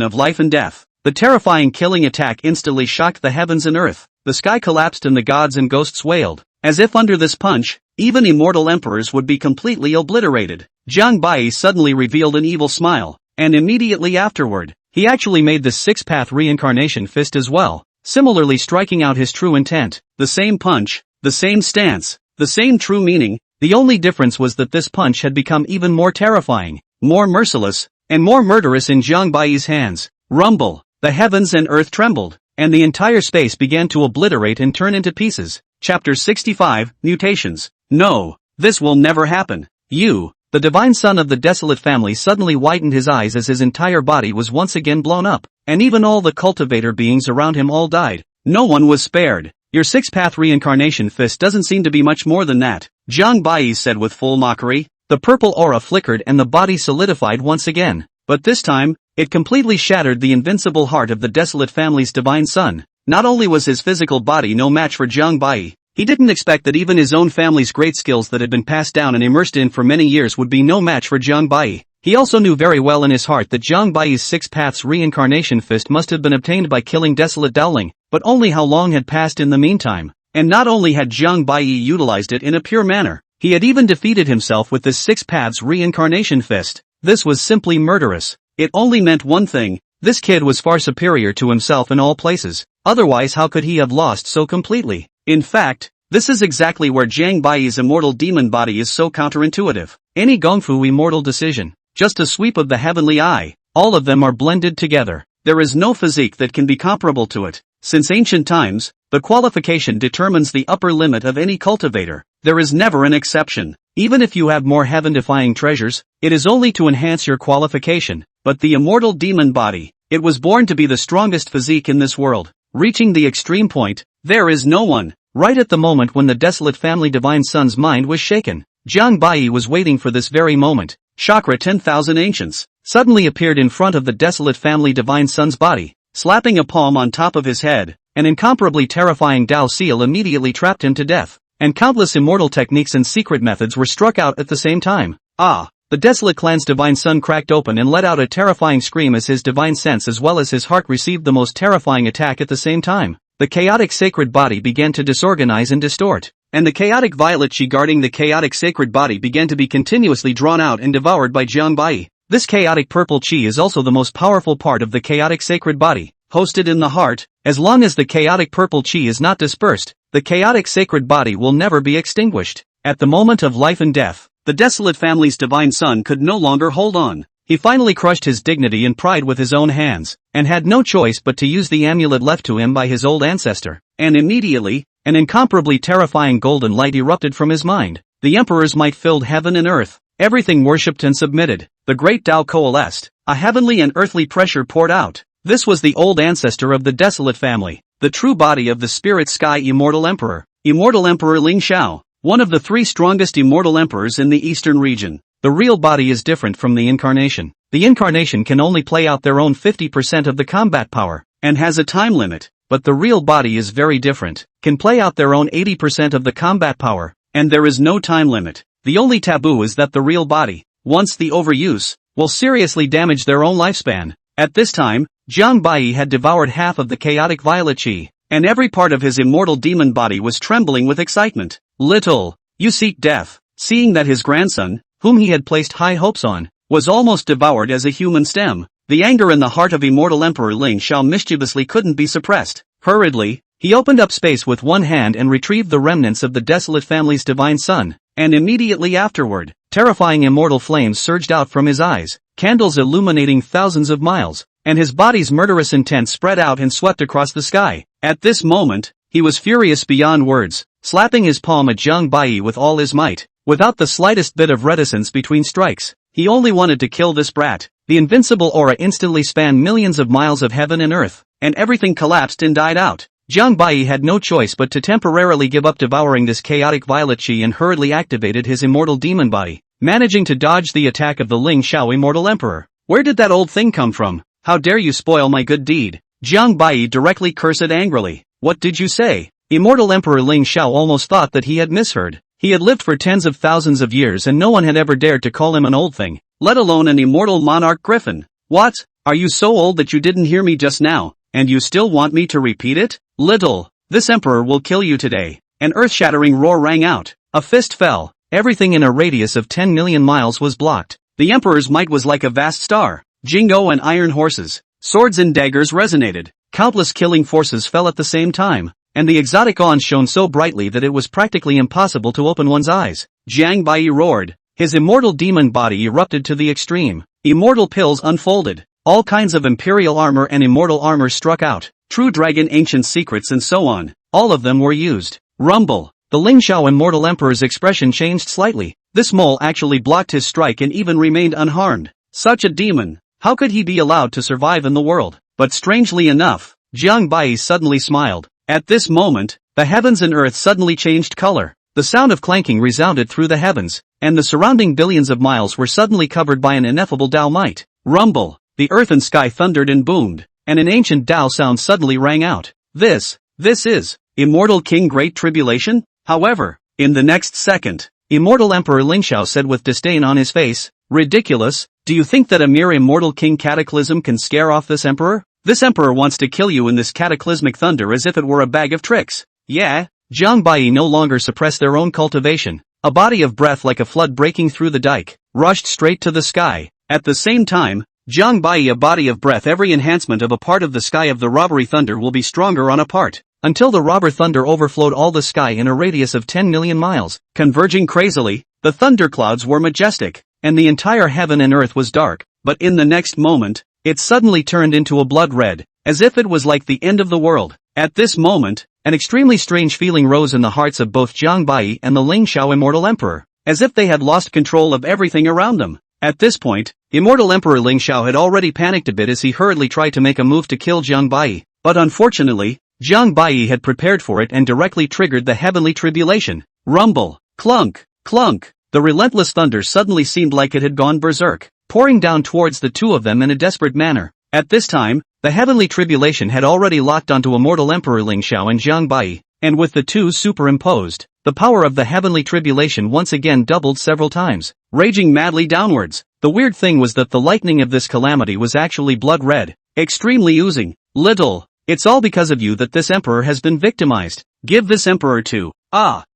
of life and death. The terrifying killing attack instantly shocked the heavens and earth. The sky collapsed and the gods and ghosts wailed, as if under this punch, even immortal emperors would be completely obliterated. Zhang Bai suddenly revealed an evil smile, and immediately afterward, he actually made the 6-path reincarnation fist as well, similarly striking out his true intent. The same punch, the same stance, the same true meaning. The only difference was that this punch had become even more terrifying, more merciless, and more murderous in Zhang Bai's hands. Rumble, the heavens and earth trembled, and the entire space began to obliterate and turn into pieces. Chapter 65, Mutations. No, this will never happen. You, the divine son of the desolate family, suddenly widened his eyes as his entire body was once again blown up, and even all the cultivator beings around him all died. No one was spared. Your 6-path reincarnation fist doesn't seem to be much more than that, Zhang Bai said with full mockery. The purple aura flickered and the body solidified once again, but this time, it completely shattered the invincible heart of the desolate family's divine son. Not only was his physical body no match for Zhang Bai, he didn't expect that even his own family's great skills that had been passed down and immersed in for many years would be no match for Zhang Bai. He also knew very well in his heart that Zhang Bai's 6 paths reincarnation fist must have been obtained by killing desolate Dowling, but only how long had passed in the meantime. And not only had Zhang Bai utilized it in a pure manner, he had even defeated himself with this 6 paths reincarnation fist. This was simply murderous. It only meant one thing: this kid was far superior to himself in all places, otherwise how could he have lost so completely? In fact, this is exactly where Zhang Bai's immortal demon body is so counterintuitive. Any Gongfu immortal decision, just a sweep of the heavenly eye, all of them are blended together. There is no physique that can be comparable to it. Since ancient times, the qualification determines the upper limit of any cultivator. There is never an exception. Even if you have more heaven-defying treasures, it is only to enhance your qualification. But the immortal demon body, it was born to be the strongest physique in this world. Reaching the extreme point, there is no one. Right at the moment when the desolate family divine son's mind was shaken, Zhang Bai was waiting for this very moment. Chakra 10,000 Ancients suddenly appeared in front of the desolate family divine son's body, slapping a palm on top of his head. An incomparably terrifying Dao seal immediately trapped him to death, and countless immortal techniques and secret methods were struck out at the same time. The desolate clan's divine son cracked open and let out a terrifying scream as his divine sense as well as his heart received the most terrifying attack at the same time. The chaotic sacred body began to disorganize and distort, and the chaotic violet chi guarding the chaotic sacred body began to be continuously drawn out and devoured by Zhang Bai. This chaotic purple chi is also the most powerful part of the chaotic sacred body, hosted in the heart. As long as the chaotic purple chi is not dispersed, the chaotic sacred body will never be extinguished. At the moment of life and death, the desolate family's divine son could no longer hold on. He finally crushed his dignity and pride with his own hands, and had no choice but to use the amulet left to him by his old ancestor. And immediately, an incomparably terrifying golden light erupted from his mind. The emperor's might filled heaven and earth. Everything worshipped and submitted. The great Tao coalesced. A heavenly and earthly pressure poured out. This was the old ancestor of the desolate family, the true body of the spirit sky immortal emperor Ling Xiao, one of the 3 strongest immortal emperors in the eastern region. The real body is different from the incarnation. The incarnation can only play out their own 50% of the combat power, and has a time limit, but the real body is very different, can play out their own 80% of the combat power, and there is no time limit. The only taboo is that the real body, once the overuse, will seriously damage their own lifespan. At this time, Zhang Bai had devoured half of the chaotic violet chi, and every part of his immortal demon body was trembling with excitement. Little, you seek death. Seeing that his grandson, whom he had placed high hopes on, was almost devoured as a human stem, the anger in the heart of immortal Emperor Ling Xiao mischievously couldn't be suppressed. Hurriedly, he opened up space with one hand and retrieved the remnants of the desolate family's divine son, and immediately afterward, terrifying immortal flames surged out from his eyes, candles illuminating thousands of miles, and his body's murderous intent spread out and swept across the sky. At this moment, He was furious beyond words, slapping his palm at Jiang Bai with all his might, without the slightest bit of reticence between strikes. He only wanted to kill this brat. The invincible aura instantly spanned millions of miles of heaven and earth, and everything collapsed and died out. Jiang Bai had no choice but to temporarily give up devouring this chaotic violet chi and hurriedly activated his immortal demon body, managing to dodge the attack of the Ling Xiao Immortal Emperor. Where did that old thing come from? How dare you spoil my good deed? Jiang Bai directly cursed angrily. What did you say? Immortal Emperor Ling Xiao almost thought that he had misheard. He had lived for tens of thousands of years and no one had ever dared to call him an old thing, let alone an immortal monarch griffin. What? Are you so old that you didn't hear me just now, and you still want me to repeat it? Little, this emperor will kill you today. An earth-shattering roar rang out. A fist fell. Everything in a radius of 10 million miles was blocked. The emperor's might was like a vast star. Jingo and iron horses, swords and daggers resonated. Countless killing forces fell at the same time, and the exotic on shone so brightly that it was practically impossible to open one's eyes. Jiang Bai roared. His immortal demon body erupted to the extreme. Immortal pills unfolded. All kinds of imperial armor and immortal armor struck out. True dragon ancient secrets and so on. All of them were used. Rumble. The Ling Xiao Immortal Emperor's expression changed slightly. This mole actually blocked his strike and even remained unharmed. Such a demon. How could he be allowed to survive in the world? But strangely enough, Jiang Bai suddenly smiled. At this moment, the heavens and earth suddenly changed color. The sound of clanking resounded through the heavens, and the surrounding billions of miles were suddenly covered by an ineffable Dao might. Rumble. The earth and sky thundered and boomed, and an ancient Dao sound suddenly rang out. This is Immortal King Great Tribulation? However, in the next second, Immortal Emperor Ling Xiao said with disdain on his face, ridiculous, do you think that a mere Immortal King Cataclysm can scare off this emperor? This emperor wants to kill you in this cataclysmic thunder as if it were a bag of tricks. Yeah? Jiang Bai no longer suppressed their own cultivation. A body of breath like a flood breaking through the dike, rushed straight to the sky. At the same time, Jiang Bai a body of breath every enhancement of a part of the sky of the robbery thunder will be stronger on a part, until the robber thunder overflowed all the sky in a radius of 10 million miles. Converging crazily, the thunderclouds were majestic, and the entire heaven and earth was dark, but in the next moment, it suddenly turned into a blood red, as if it was like the end of the world. At this moment, an extremely strange feeling rose in the hearts of both Jiang Bai and the Ling Xiao Immortal Emperor, as if they had lost control of everything around them. At this point, Immortal Emperor Ling Xiao had already panicked a bit as he hurriedly tried to make a move to kill Jiang Bai, but unfortunately, Jiang Bai had prepared for it and directly triggered the heavenly tribulation. Rumble, clunk, clunk. The relentless thunder suddenly seemed like it had gone berserk, pouring down towards the two of them in a desperate manner. At this time, the heavenly tribulation had already locked onto Immortal Emperor Ling Xiao and Jiang Bai, and with the two superimposed, the power of the heavenly tribulation once again doubled several times, raging madly downwards. The weird thing was that the lightning of this calamity was actually blood red, extremely oozing. Little, it's all because of you that this emperor has been victimized. Give this emperor to,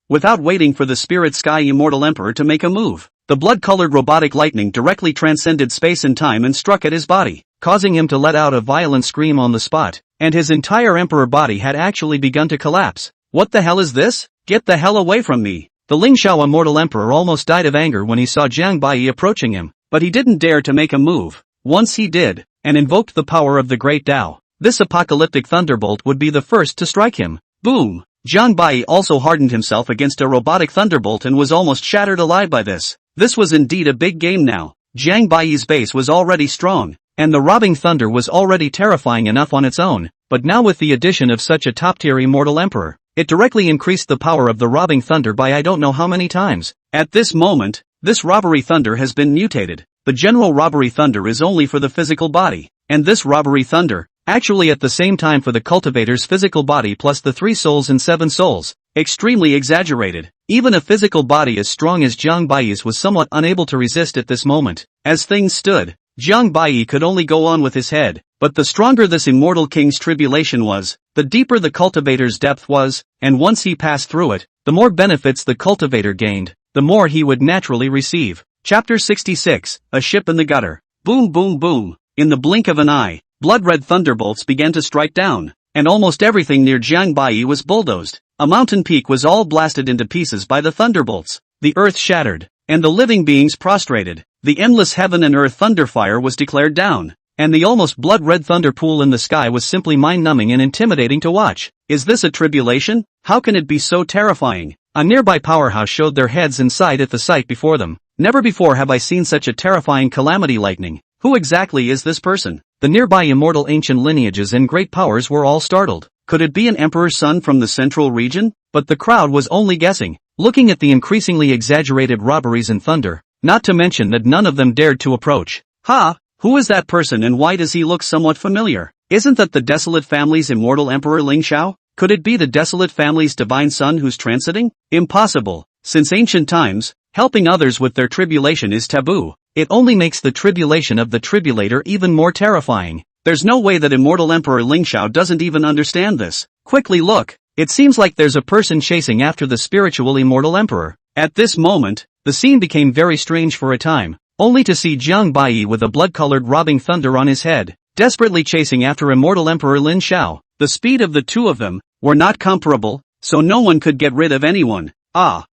without waiting for the spirit sky Immortal Emperor to make a move. The blood-colored robotic lightning directly transcended space and time and struck at his body, causing him to let out a violent scream on the spot, and his entire emperor body had actually begun to collapse. What the hell is this? Get the hell away from me! The Ling Xiao Immortal Emperor almost died of anger when he saw Jiang Bai approaching him, but he didn't dare to make a move. Once he did, and invoked the power of the Great Tao, this apocalyptic thunderbolt would be the first to strike him. Boom! Jiang Bai also hardened himself against a robotic thunderbolt and was almost shattered alive by this. This was indeed a big game now. Jiang Bai's base was already strong, and the robbing thunder was already terrifying enough on its own, but now with the addition of such a top-tier Immortal Emperor, it directly increased the power of the robbing thunder by I don't know how many times. At this moment, this robbery thunder has been mutated. The general robbery thunder is only for the physical body, and this robbery thunder, actually at the same time for the cultivator's physical body plus the 3 souls and 7 souls, extremely exaggerated. Even a physical body as strong as Jiang Bai's was somewhat unable to resist at this moment. As things stood, Jiang Bai could only go on with his head, but the stronger this immortal king's tribulation was, the deeper the cultivator's depth was, and once he passed through it, the more benefits the cultivator gained, the more he would naturally receive. Chapter 66, A Ship in the Gutter. Boom boom boom. In the blink of an eye, blood-red thunderbolts began to strike down, and almost everything near Jiang Bai was bulldozed. A mountain peak was all blasted into pieces by the thunderbolts. The earth shattered, and the living beings prostrated. The endless heaven and earth thunderfire was declared down. and the almost blood-red thunder pool in the sky was simply mind-numbing and intimidating to watch. Is this a tribulation? How can it be so terrifying? A nearby powerhouse showed their heads inside at the sight before them. Never before have I seen such a terrifying calamity lightning. Who exactly is this person? The nearby immortal ancient lineages and great powers were all startled. Could it be an emperor's son from the central region? But the crowd was only guessing, looking at the increasingly exaggerated robberies and thunder, not to mention that none of them dared to approach. Ha! Who is that person and why does he look somewhat familiar? Isn't that the Desolate Family's immortal Emperor Ling Xiao? Could it be the Desolate Family's divine son who's transiting? Impossible. Since ancient times, helping others with their tribulation is taboo. It only makes the tribulation of the tribulator even more terrifying. There's no way that immortal Emperor Ling Xiao doesn't even understand this. Quickly look. It seems like there's a person chasing after the spiritual immortal emperor. At this moment, the scene became very strange for a time, only to see Jiang Baiyi with a blood-colored robbing thunder on his head, desperately chasing after immortal Emperor Lin Xiao. The speed of the two of them were not comparable, so no one could get rid of anyone.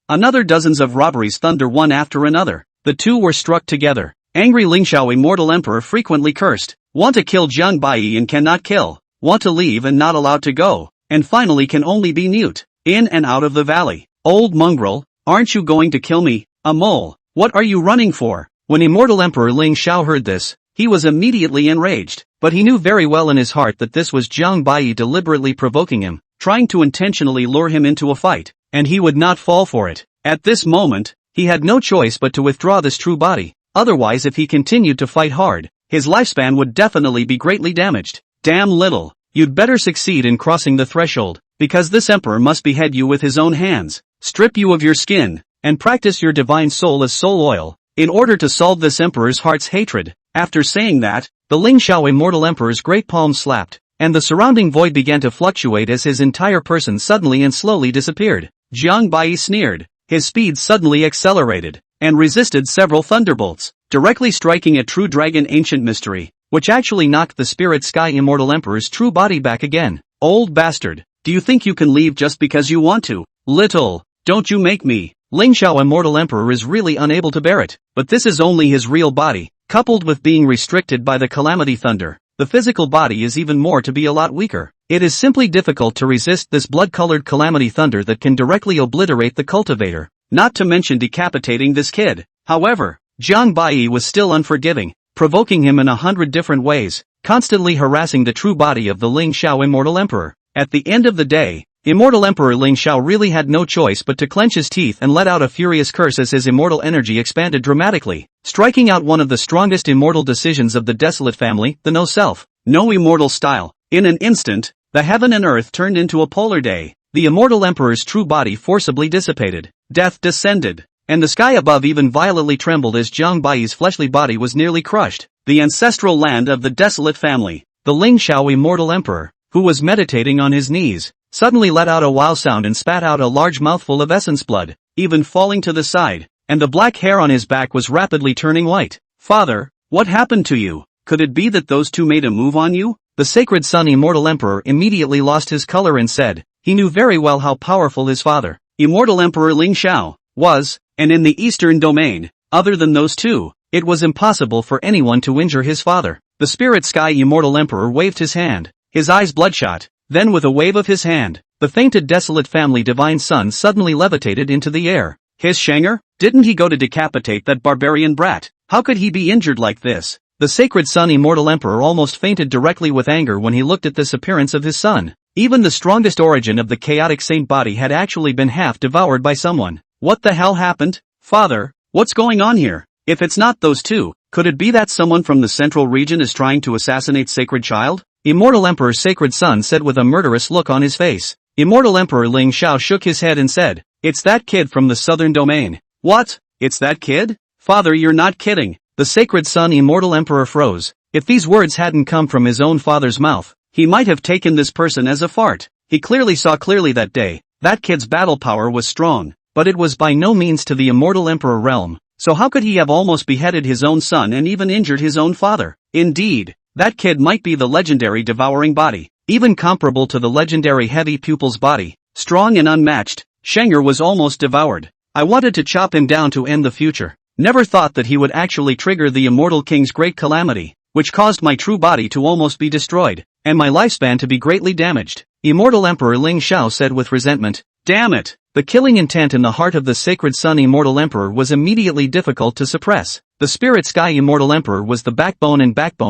Another dozens of robberies thunder one after another. The two were struck together. Angry Ling Xiao immortal emperor frequently cursed. Want to kill Jiang Baiyi and cannot kill. Want to leave and not allowed to go. And finally can only be mute. In and out of the valley. Old mongrel, aren't you going to kill me? A mole. What are you running for? When immortal Emperor Ling Xiao heard this, he was immediately enraged, but he knew very well in his heart that this was Jiang Baiyi deliberately provoking him, trying to intentionally lure him into a fight, and he would not fall for it. At this moment, he had no choice but to withdraw this true body, otherwise if he continued to fight hard, his lifespan would definitely be greatly damaged. Damn little. You'd better succeed in crossing the threshold, because this emperor must behead you with his own hands, strip you of your skin, and practice your divine soul as soul oil, in order to solve this emperor's heart's hatred. After saying that, the Ling Xiao immortal emperor's great palm slapped, and the surrounding void began to fluctuate as his entire person suddenly and slowly disappeared. Jiang Baiyi sneered, his speed suddenly accelerated, and resisted several thunderbolts, directly striking at true dragon ancient mystery, which actually knocked the spirit sky immortal emperor's true body back again. Old bastard, do you think you can leave just because you want to? Little, don't you make me. Ling Xiao immortal emperor is really unable to bear it, but this is only his real body, coupled with being restricted by the calamity thunder. The physical body is even more to be a lot weaker. It is simply difficult to resist this blood-colored calamity thunder that can directly obliterate the cultivator, not to mention decapitating this kid. However, Jiang Baiyi was still unforgiving, provoking him in 100 different ways, constantly harassing the true body of the Ling Xiao immortal emperor. At the end of the day, immortal emperor Ling Xiao really had no choice but to clench his teeth and let out a furious curse as his immortal energy expanded dramatically, striking out one of the strongest immortal decisions of the Desolate family, the no-self, no immortal style. In an instant, the heaven and earth turned into a polar day. The immortal emperor's true body forcibly dissipated. Death descended, and the sky above even violently trembled as Jiang Baiyi's fleshly body was nearly crushed. The ancestral land of the Desolate family, the Ling Xiao immortal emperor, who was meditating on his knees, suddenly let out a wow sound and spat out a large mouthful of essence blood, even falling to the side, and the black hair on his back was rapidly turning white. Father, what happened to you? Could it be that those two made a move on you? The sacred son immortal emperor immediately lost his color and said, he knew very well how powerful his father, immortal emperor Ling Xiao, was, and in the eastern domain, other than those two, it was impossible for anyone to injure his father. The spirit sky immortal emperor waved his hand, his eyes bloodshot, then with a wave of his hand, the fainted Desolate family divine son suddenly levitated into the air. His Shanger? Didn't he go to decapitate that barbarian brat? How could he be injured like this? The sacred son immortal emperor almost fainted directly with anger when he looked at this appearance of his son. Even the strongest origin of the chaotic saint body had actually been half devoured by someone. What the hell happened? Father, what's going on here? If it's not those two, could it be that someone from the central region is trying to assassinate sacred child? Immortal Emperor's sacred son said with a murderous look on his face. Immortal Emperor Ling Xiao shook his head and said, it's that kid from the southern domain. What? It's that kid? Father, you're not kidding. The sacred son immortal emperor froze. If these words hadn't come from his own father's mouth, he might have taken this person as a fart. He clearly saw clearly that day. That kid's battle power was strong, but it was by no means to the immortal emperor realm. So how could he have almost beheaded his own son and even injured his own father? Indeed, that kid might be the legendary devouring body, even comparable to the legendary heavy pupil's body. Strong and unmatched, Shanger was almost devoured. I wanted to chop him down to end the future. Never thought that he would actually trigger the immortal king's great calamity. which caused my true body to almost be destroyed, and my lifespan to be greatly damaged. Immortal Emperor Ling Xiao said with resentment. Damn it! The killing intent in the heart of the sacred Sun Immortal Emperor was immediately difficult to suppress. The Spirit Sky Immortal Emperor was the backbone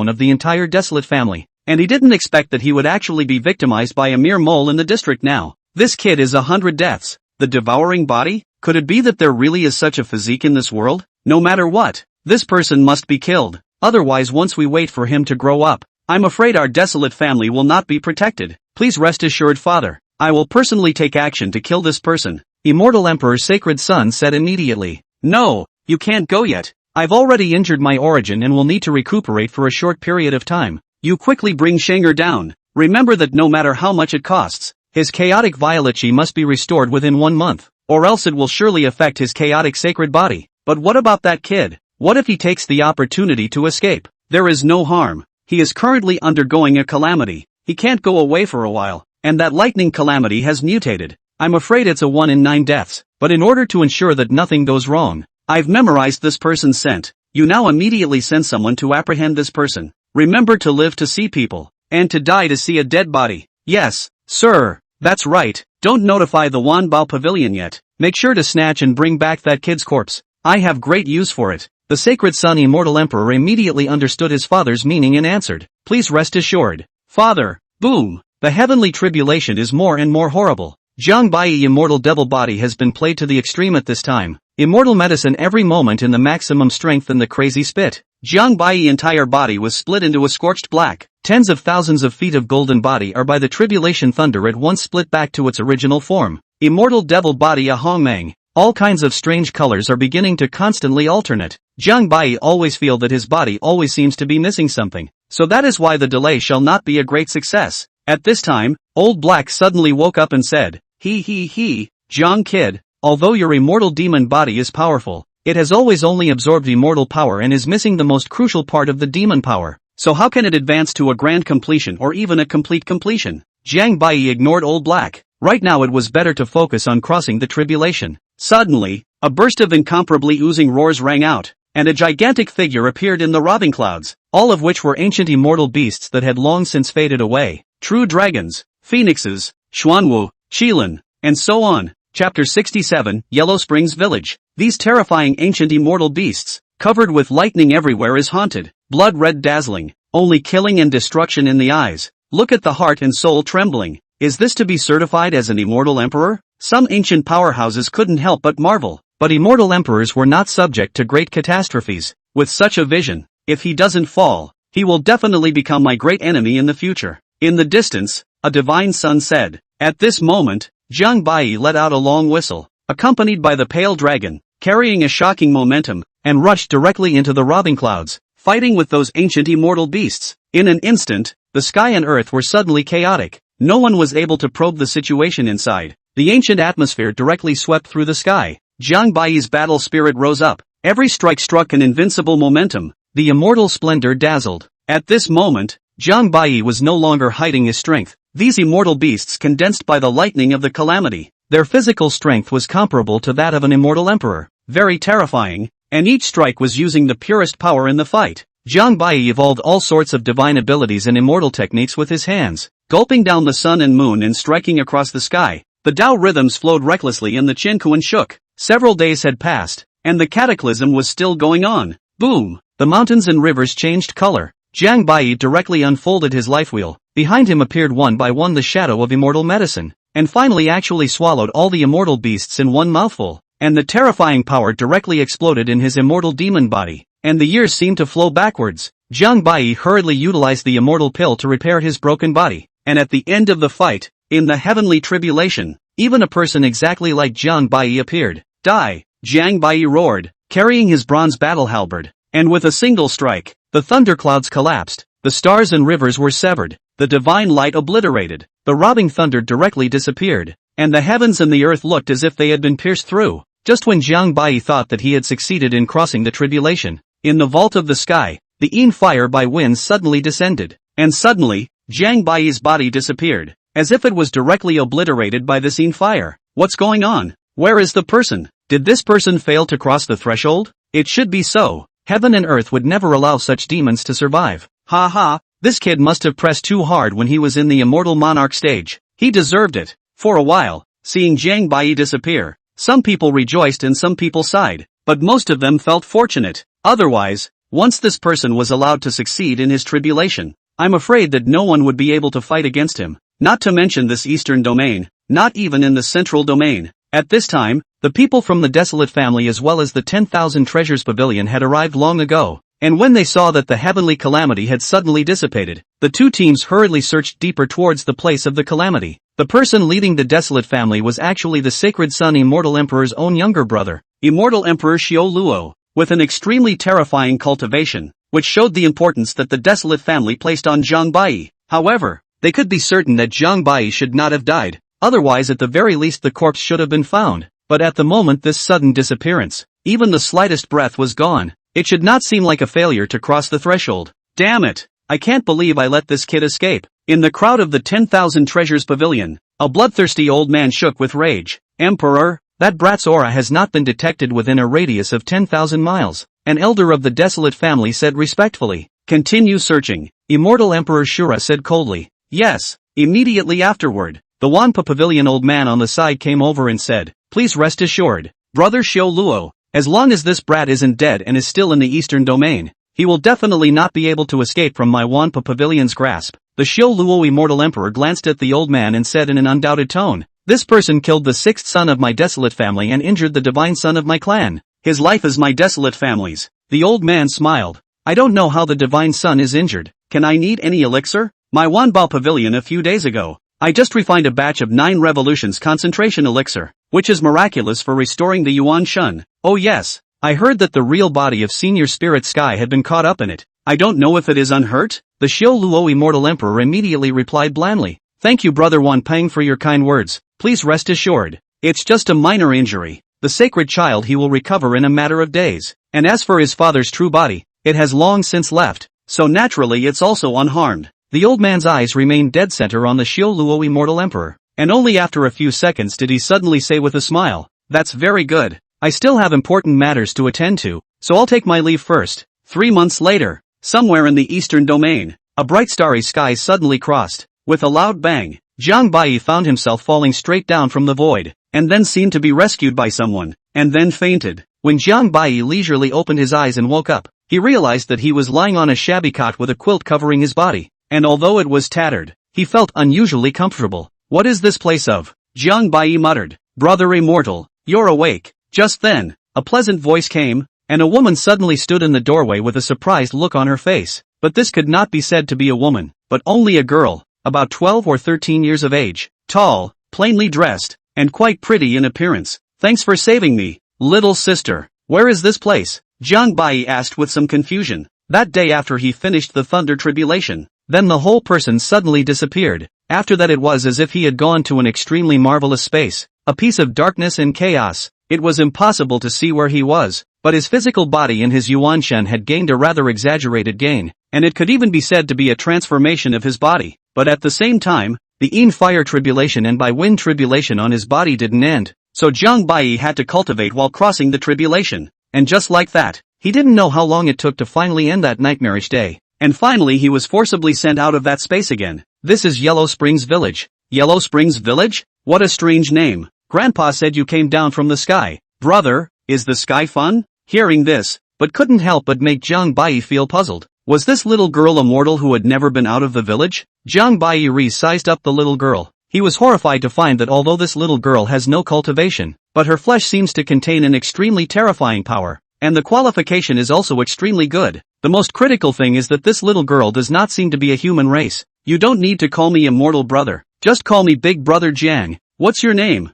of the entire desolate family, and he didn't expect that he would actually be victimized by a mere mole in the district now. This kid is 100 deaths. The devouring body? Could it be that there really is such a physique in this world? No matter what, this person must be killed. Otherwise, once we wait for him to grow up, I'm afraid our desolate family will not be protected. Please rest assured, Father. I will personally take action to kill this person. Immortal Emperor's sacred son said immediately. No, you can't go yet. I've already injured my origin and will need to recuperate for a short period of time. You quickly bring Shanger down. Remember that no matter how much it costs, his chaotic violet chi must be restored within 1 month, or else it will surely affect his chaotic sacred body. But what about that kid? What if he takes the opportunity to escape? There is no harm. He is currently undergoing a calamity. He can't go away for a while, and that lightning calamity has mutated. I'm afraid it's a 1 in 9 deaths, but in order to ensure that nothing goes wrong, I've memorized this person's scent. You now immediately send someone to apprehend this person. Remember to live to see people, and to die to see a dead body. Yes, sir, that's right. Don't notify the Wanbao Pavilion yet. Make sure to snatch and bring back that kid's corpse. I have great use for it. The Sacred Sun Immortal Emperor immediately understood his father's meaning and answered. Please rest assured. Father, boom. The heavenly tribulation is more and more horrible. Jiang Bai Immortal Devil Body has been played to the extreme at this time. Immortal medicine every moment in the maximum strength and the crazy spit. Jiang Bai entire body was split into a scorched black. Tens of thousands of feet of golden body are by the tribulation thunder at once split back to its original form. Immortal Devil Body a Hongmeng. All kinds of strange colors are beginning to constantly alternate. Jiang Bai always feel that his body always seems to be missing something. So that is why the delay shall not be a great success. At this time, Old Black suddenly woke up and said, He, Jiang kid, although your immortal demon body is powerful, it has always only absorbed immortal power and is missing the most crucial part of the demon power. So how can it advance to a grand completion or even a complete completion? Jiang Bai ignored Old Black. Right now it was better to focus on crossing the tribulation. Suddenly, a burst of incomparably oozing roars rang out, and a gigantic figure appeared in the robbing clouds, all of which were ancient immortal beasts that had long since faded away. True dragons, phoenixes, Xuanwu, Qilin, and so on. Chapter 67, Yellow Springs Village. These terrifying ancient immortal beasts, covered with lightning everywhere, is haunted, blood red dazzling, only killing and destruction in the eyes. Look at the heart and soul trembling. Is this to be certified as an immortal emperor? Some ancient powerhouses couldn't help but marvel. But immortal emperors were not subject to great catastrophes. With such a vision, if he doesn't fall, he will definitely become my great enemy in the future. In the distance, a divine sun said. At this moment, Jiang Bai let out a long whistle, accompanied by the pale dragon, carrying a shocking momentum, and rushed directly into the robbing clouds, fighting with those ancient immortal beasts. In an instant, the sky and earth were suddenly chaotic. No one was able to probe the situation inside. The ancient atmosphere directly swept through the sky. Jiang Bai's battle spirit rose up. Every strike struck an invincible momentum. The immortal splendor dazzled. At this moment, Jiang Bai was no longer hiding his strength. These immortal beasts condensed by the lightning of the calamity. Their physical strength was comparable to that of an immortal emperor. Very terrifying, and each strike was using the purest power in the fight. Jiang Bai evolved all sorts of divine abilities and immortal techniques with his hands, gulping down the sun and moon and striking across the sky. The Tao rhythms flowed recklessly and the Qinkuan shook. Several days had passed, and the cataclysm was still going on. Boom! The mountains and rivers changed color. Jiang Bai directly unfolded his life wheel. Behind him appeared one by one the shadow of immortal medicine, and finally actually swallowed all the immortal beasts in one mouthful. And the terrifying power directly exploded in his immortal demon body, and the years seemed to flow backwards. Jiang Bai hurriedly utilized the immortal pill to repair his broken body, and at the end of the fight, in the heavenly tribulation, even a person exactly like Jiang Bai appeared. Die! Jiang Bai roared, carrying his bronze battle halberd, and with a single strike, the thunderclouds collapsed, the stars and rivers were severed, the divine light obliterated, the robbing thunder directly disappeared, and the heavens and the earth looked as if they had been pierced through. Just when Jiang Bai thought that he had succeeded in crossing the tribulation, in the vault of the sky, the Yin fire by winds suddenly descended, and suddenly, Jiang Bai's body disappeared, as if it was directly obliterated by this Yin fire. What's going on? Where is the person? Did this person fail to cross the threshold? It should be so. Heaven and earth would never allow such demons to survive. Ha ha, this kid must have pressed too hard when he was in the immortal monarch stage. He deserved it. For a while, seeing Jiang Bai disappear, some people rejoiced and some people sighed, but most of them felt fortunate. Otherwise, once this person was allowed to succeed in his tribulation, I'm afraid that no one would be able to fight against him. Not to mention this eastern domain, not even in the central domain. At this time, the people from the Desolate family as well as the 10,000 Treasures Pavilion had arrived long ago, and when they saw that the heavenly calamity had suddenly dissipated, the two teams hurriedly searched deeper towards the place of the calamity. The person leading the Desolate family was actually the Sacred Sun Immortal Emperor's own younger brother, Immortal Emperor Xiao Luo, with an extremely terrifying cultivation, which showed the importance that the Desolate family placed on Jiang Bai. However, they could be certain that Jiang Bai should not have died, otherwise at the very least the corpse should have been found. But at the moment this sudden disappearance, even the slightest breath was gone. It should not seem like a failure to cross the threshold. Damn it! I can't believe I let this kid escape. In the crowd of the 10,000 Treasures Pavilion, a bloodthirsty old man shook with rage. Emperor, that brat's aura has not been detected within a radius of 10,000 miles. An elder of the Desolate family said respectfully. Continue searching. Immortal Emperor Shura said coldly. Yes. Immediately afterward, the Wanpa Pavilion old man on the side came over and said, please rest assured, Brother Xiao Luo, as long as this brat isn't dead and is still in the eastern domain, he will definitely not be able to escape from my Wanpa Pavilion's grasp. The Xiao Luo Immortal Emperor glanced at the old man and said in an undoubted tone, this person killed the sixth son of my Desolate family and injured the divine son of my clan. His life is my Desolate family's. The old man smiled. I don't know how the divine son is injured. Can I need any elixir? My Wanbao Pavilion a few days ago, I just refined a batch of 9 revolutions concentration elixir, which is miraculous for restoring the Yuan Shun. Oh yes, I heard that the real body of Senior Spirit Sky had been caught up in it. I don't know if it is unhurt. The Xiao Luo Immortal Emperor immediately replied blandly. Thank you Brother Wan Peng for your kind words. Please rest assured. It's just a minor injury. The sacred child he will recover in a matter of days. And as for his father's true body, it has long since left, so naturally it's also unharmed. The old man's eyes remained dead center on the Xiao Luo Immortal Emperor, and only after a few seconds did he suddenly say with a smile, that's very good. I still have important matters to attend to, so I'll take my leave first. 3 months later, somewhere in the eastern domain, a bright starry sky suddenly crossed. With a loud bang, Jiang Bai found himself falling straight down from the void, and then seemed to be rescued by someone, and then fainted. When Jiang Bai leisurely opened his eyes and woke up, he realized that he was lying on a shabby cot with a quilt covering his body, and although it was tattered, he felt unusually comfortable. What is this place of? Jiang Bai muttered. Brother Immortal, you're awake. Just then, a pleasant voice came, and a woman suddenly stood in the doorway with a surprised look on her face. But this could not be said to be a woman, but only a girl, about 12 or 13 years of age, tall, plainly dressed, and quite pretty in appearance. Thanks for saving me, little sister. Where is this place? Jiang Bai asked with some confusion. That day after he finished the Thunder Tribulation, then the whole person suddenly disappeared. After that it was as if he had gone to an extremely marvelous space, a piece of darkness and chaos. It was impossible to see where he was, but his physical body and his Yuanshen had gained a rather exaggerated gain, and it could even be said to be a transformation of his body. But at the same time, the Yin Fire Tribulation and by Wind Tribulation on his body didn't end, so Jiang Bai had to cultivate while crossing the tribulation. And just like that, he didn't know how long it took to finally end that nightmarish day. And finally he was forcibly sent out of that space again. This is Yellow Springs Village. Yellow Springs Village? What a strange name. Grandpa said you came down from the sky. Brother, is the sky fun? Hearing this, but couldn't help but make Jiang Bai feel puzzled. Was this little girl a mortal who had never been out of the village? Jiang Bai re-sized up the little girl. He was horrified to find that although this little girl has no cultivation, but her flesh seems to contain an extremely terrifying power, and the qualification is also extremely good. The most critical thing is that this little girl does not seem to be a human race. You don't need to call me immortal brother, just call me Big Brother Jiang. What's your name?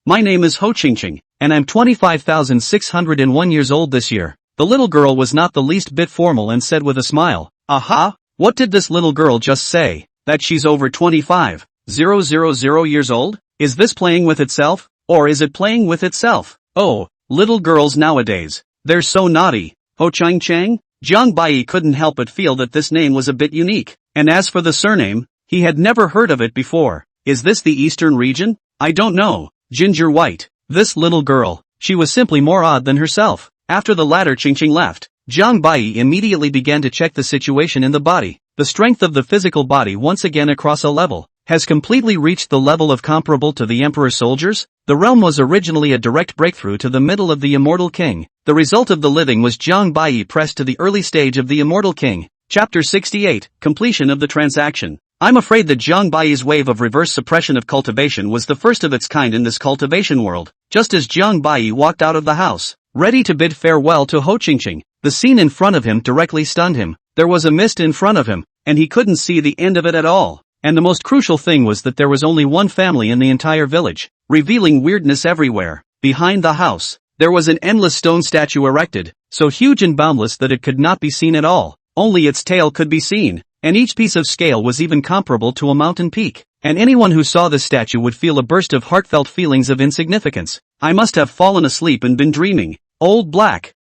My name is Ho Qingqing, and I'm 25,601 years old this year. The little girl was not the least bit formal and said with a smile, aha, what did this little girl just say? That she's over 25,000 years old? Is this playing with itself? Or is it playing with itself? Oh, little girls nowadays, they're so naughty. Ho Qingqing? Jiang Bai couldn't help but feel that this name was a bit unique, and as for the surname, he had never heard of it before. Is this the eastern region? I don't know. Ginger White. This little girl, she was simply more odd than herself. After the latter Qingqing left, Jiang Bai immediately began to check the situation in the body. The strength of the physical body once again across a level has completely reached the level of comparable to the Emperor's soldiers. The realm was originally a direct breakthrough to the middle of the Immortal King. The result of the living was Jiang Bai pressed to the early stage of the Immortal King. Chapter 68, Completion of the Transaction. I'm afraid that Jiang Bai's wave of reverse suppression of cultivation was the first of its kind in this cultivation world. Just as Jiang Bai walked out of the house, ready to bid farewell to Ho Qingqing, the scene in front of him directly stunned him. There was a mist in front of him, and he couldn't see the end of it at all. And the most crucial thing was that there was only one family in the entire village, revealing weirdness everywhere. Behind the house, there was an endless stone statue erected, so huge and boundless that it could not be seen at all. Only its tail could be seen, and each piece of scale was even comparable to a mountain peak. And anyone who saw this statue would feel a burst of heartfelt feelings of insignificance. I must have fallen asleep and been dreaming. Old Black,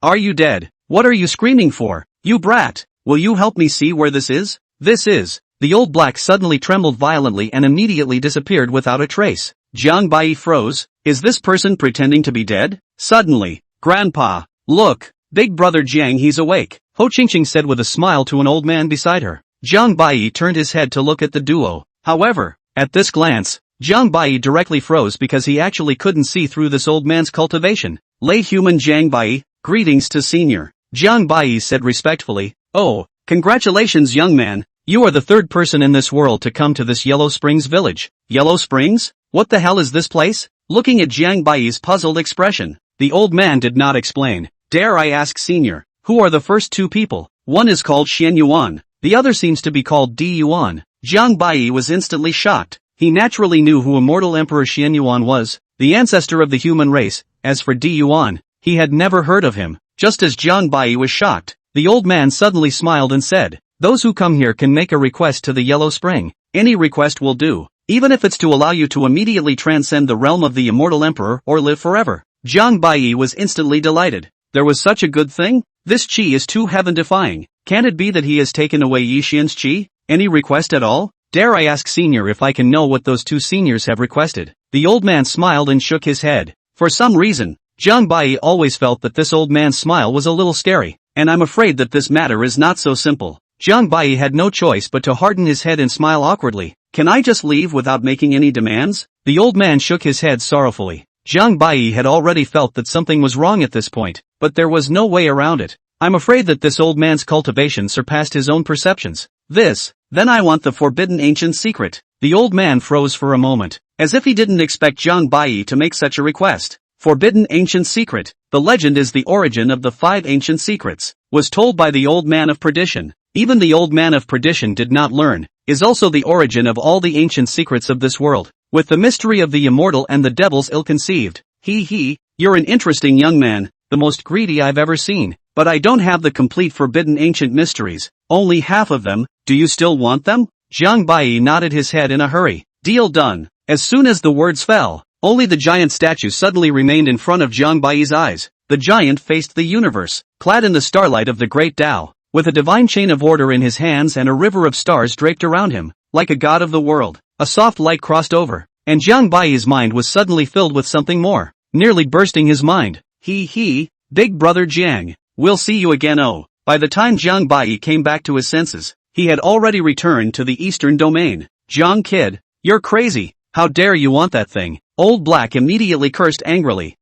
are you dead? What are you screaming for? You brat, will you help me see where this is? This is. The Old Black suddenly trembled violently and immediately disappeared without a trace. Jiang Bai froze. Is this person pretending to be dead? Suddenly, Grandpa, look, Big Brother Jiang, he's awake, Ho Qingqing said with a smile to an old man beside her. Jiang Bai turned his head to look at the duo. However, at this glance, Jiang Bai directly froze because he actually couldn't see through this old man's cultivation. Lay human Jiang Bai, greetings to senior. Jiang Bai said respectfully. Oh, congratulations young man, you are the third person in this world to come to this Yellow Springs village. Yellow Springs? What the hell is this place? Looking at Jiang Bai's puzzled expression, the old man did not explain. Dare I ask senior, who are the first two people? One is called Xian Yuan, the other seems to be called Di Yuan. Jiang Bai was instantly shocked. He naturally knew who Immortal Emperor Xian Yuan was, the ancestor of the human race. As for Di Yuan, he had never heard of him. Just as Jiang Bai was shocked, the old man suddenly smiled and said, those who come here can make a request to the Yellow Spring. Any request will do, even if it's to allow you to immediately transcend the realm of the Immortal Emperor or live forever. Jiang Bai was instantly delighted. There was such a good thing? This qi is too heaven-defying. Can it be that he has taken away Yi Xian's qi? Any request at all? Dare I ask senior if I can know what those two seniors have requested? The old man smiled and shook his head. For some reason, Jiang Bai always felt that this old man's smile was a little scary, and I'm afraid that this matter is not so simple. Jiang Bai had no choice but to harden his head and smile awkwardly. Can I just leave without making any demands? The old man shook his head sorrowfully. Jiang Bai had already felt that something was wrong at this point, but there was no way around it. I'm afraid that this old man's cultivation surpassed his own perceptions. Then I want the forbidden ancient secret. The old man froze for a moment, as if he didn't expect Jiang Bai to make such a request. Forbidden ancient secret. The legend is the origin of the 5 ancient secrets, was told by the old man of perdition. Even the old man of perdition did not learn, is also the origin of all the ancient secrets of this world, with the mystery of the immortal and the devils ill-conceived. You're an interesting young man, the most greedy I've ever seen, but I don't have the complete forbidden ancient mysteries, only half of them. Do you still want them? Jiang Bai nodded his head in a hurry. Deal done. As soon as the words fell, only the giant statue suddenly remained in front of Jiang Bai's eyes. The giant faced the universe, clad in the starlight of the great Tao, with a divine chain of order in his hands and a river of stars draped around him, like a god of the world. A soft light crossed over, and Jiang Bai's mind was suddenly filled with something more, nearly bursting his mind. Big Brother Jiang, we'll see you again. Oh, by the time Jiang Bai came back to his senses, he had already returned to the eastern domain. Jiang kid, you're crazy, how dare you want that thing? Old Black immediately cursed angrily.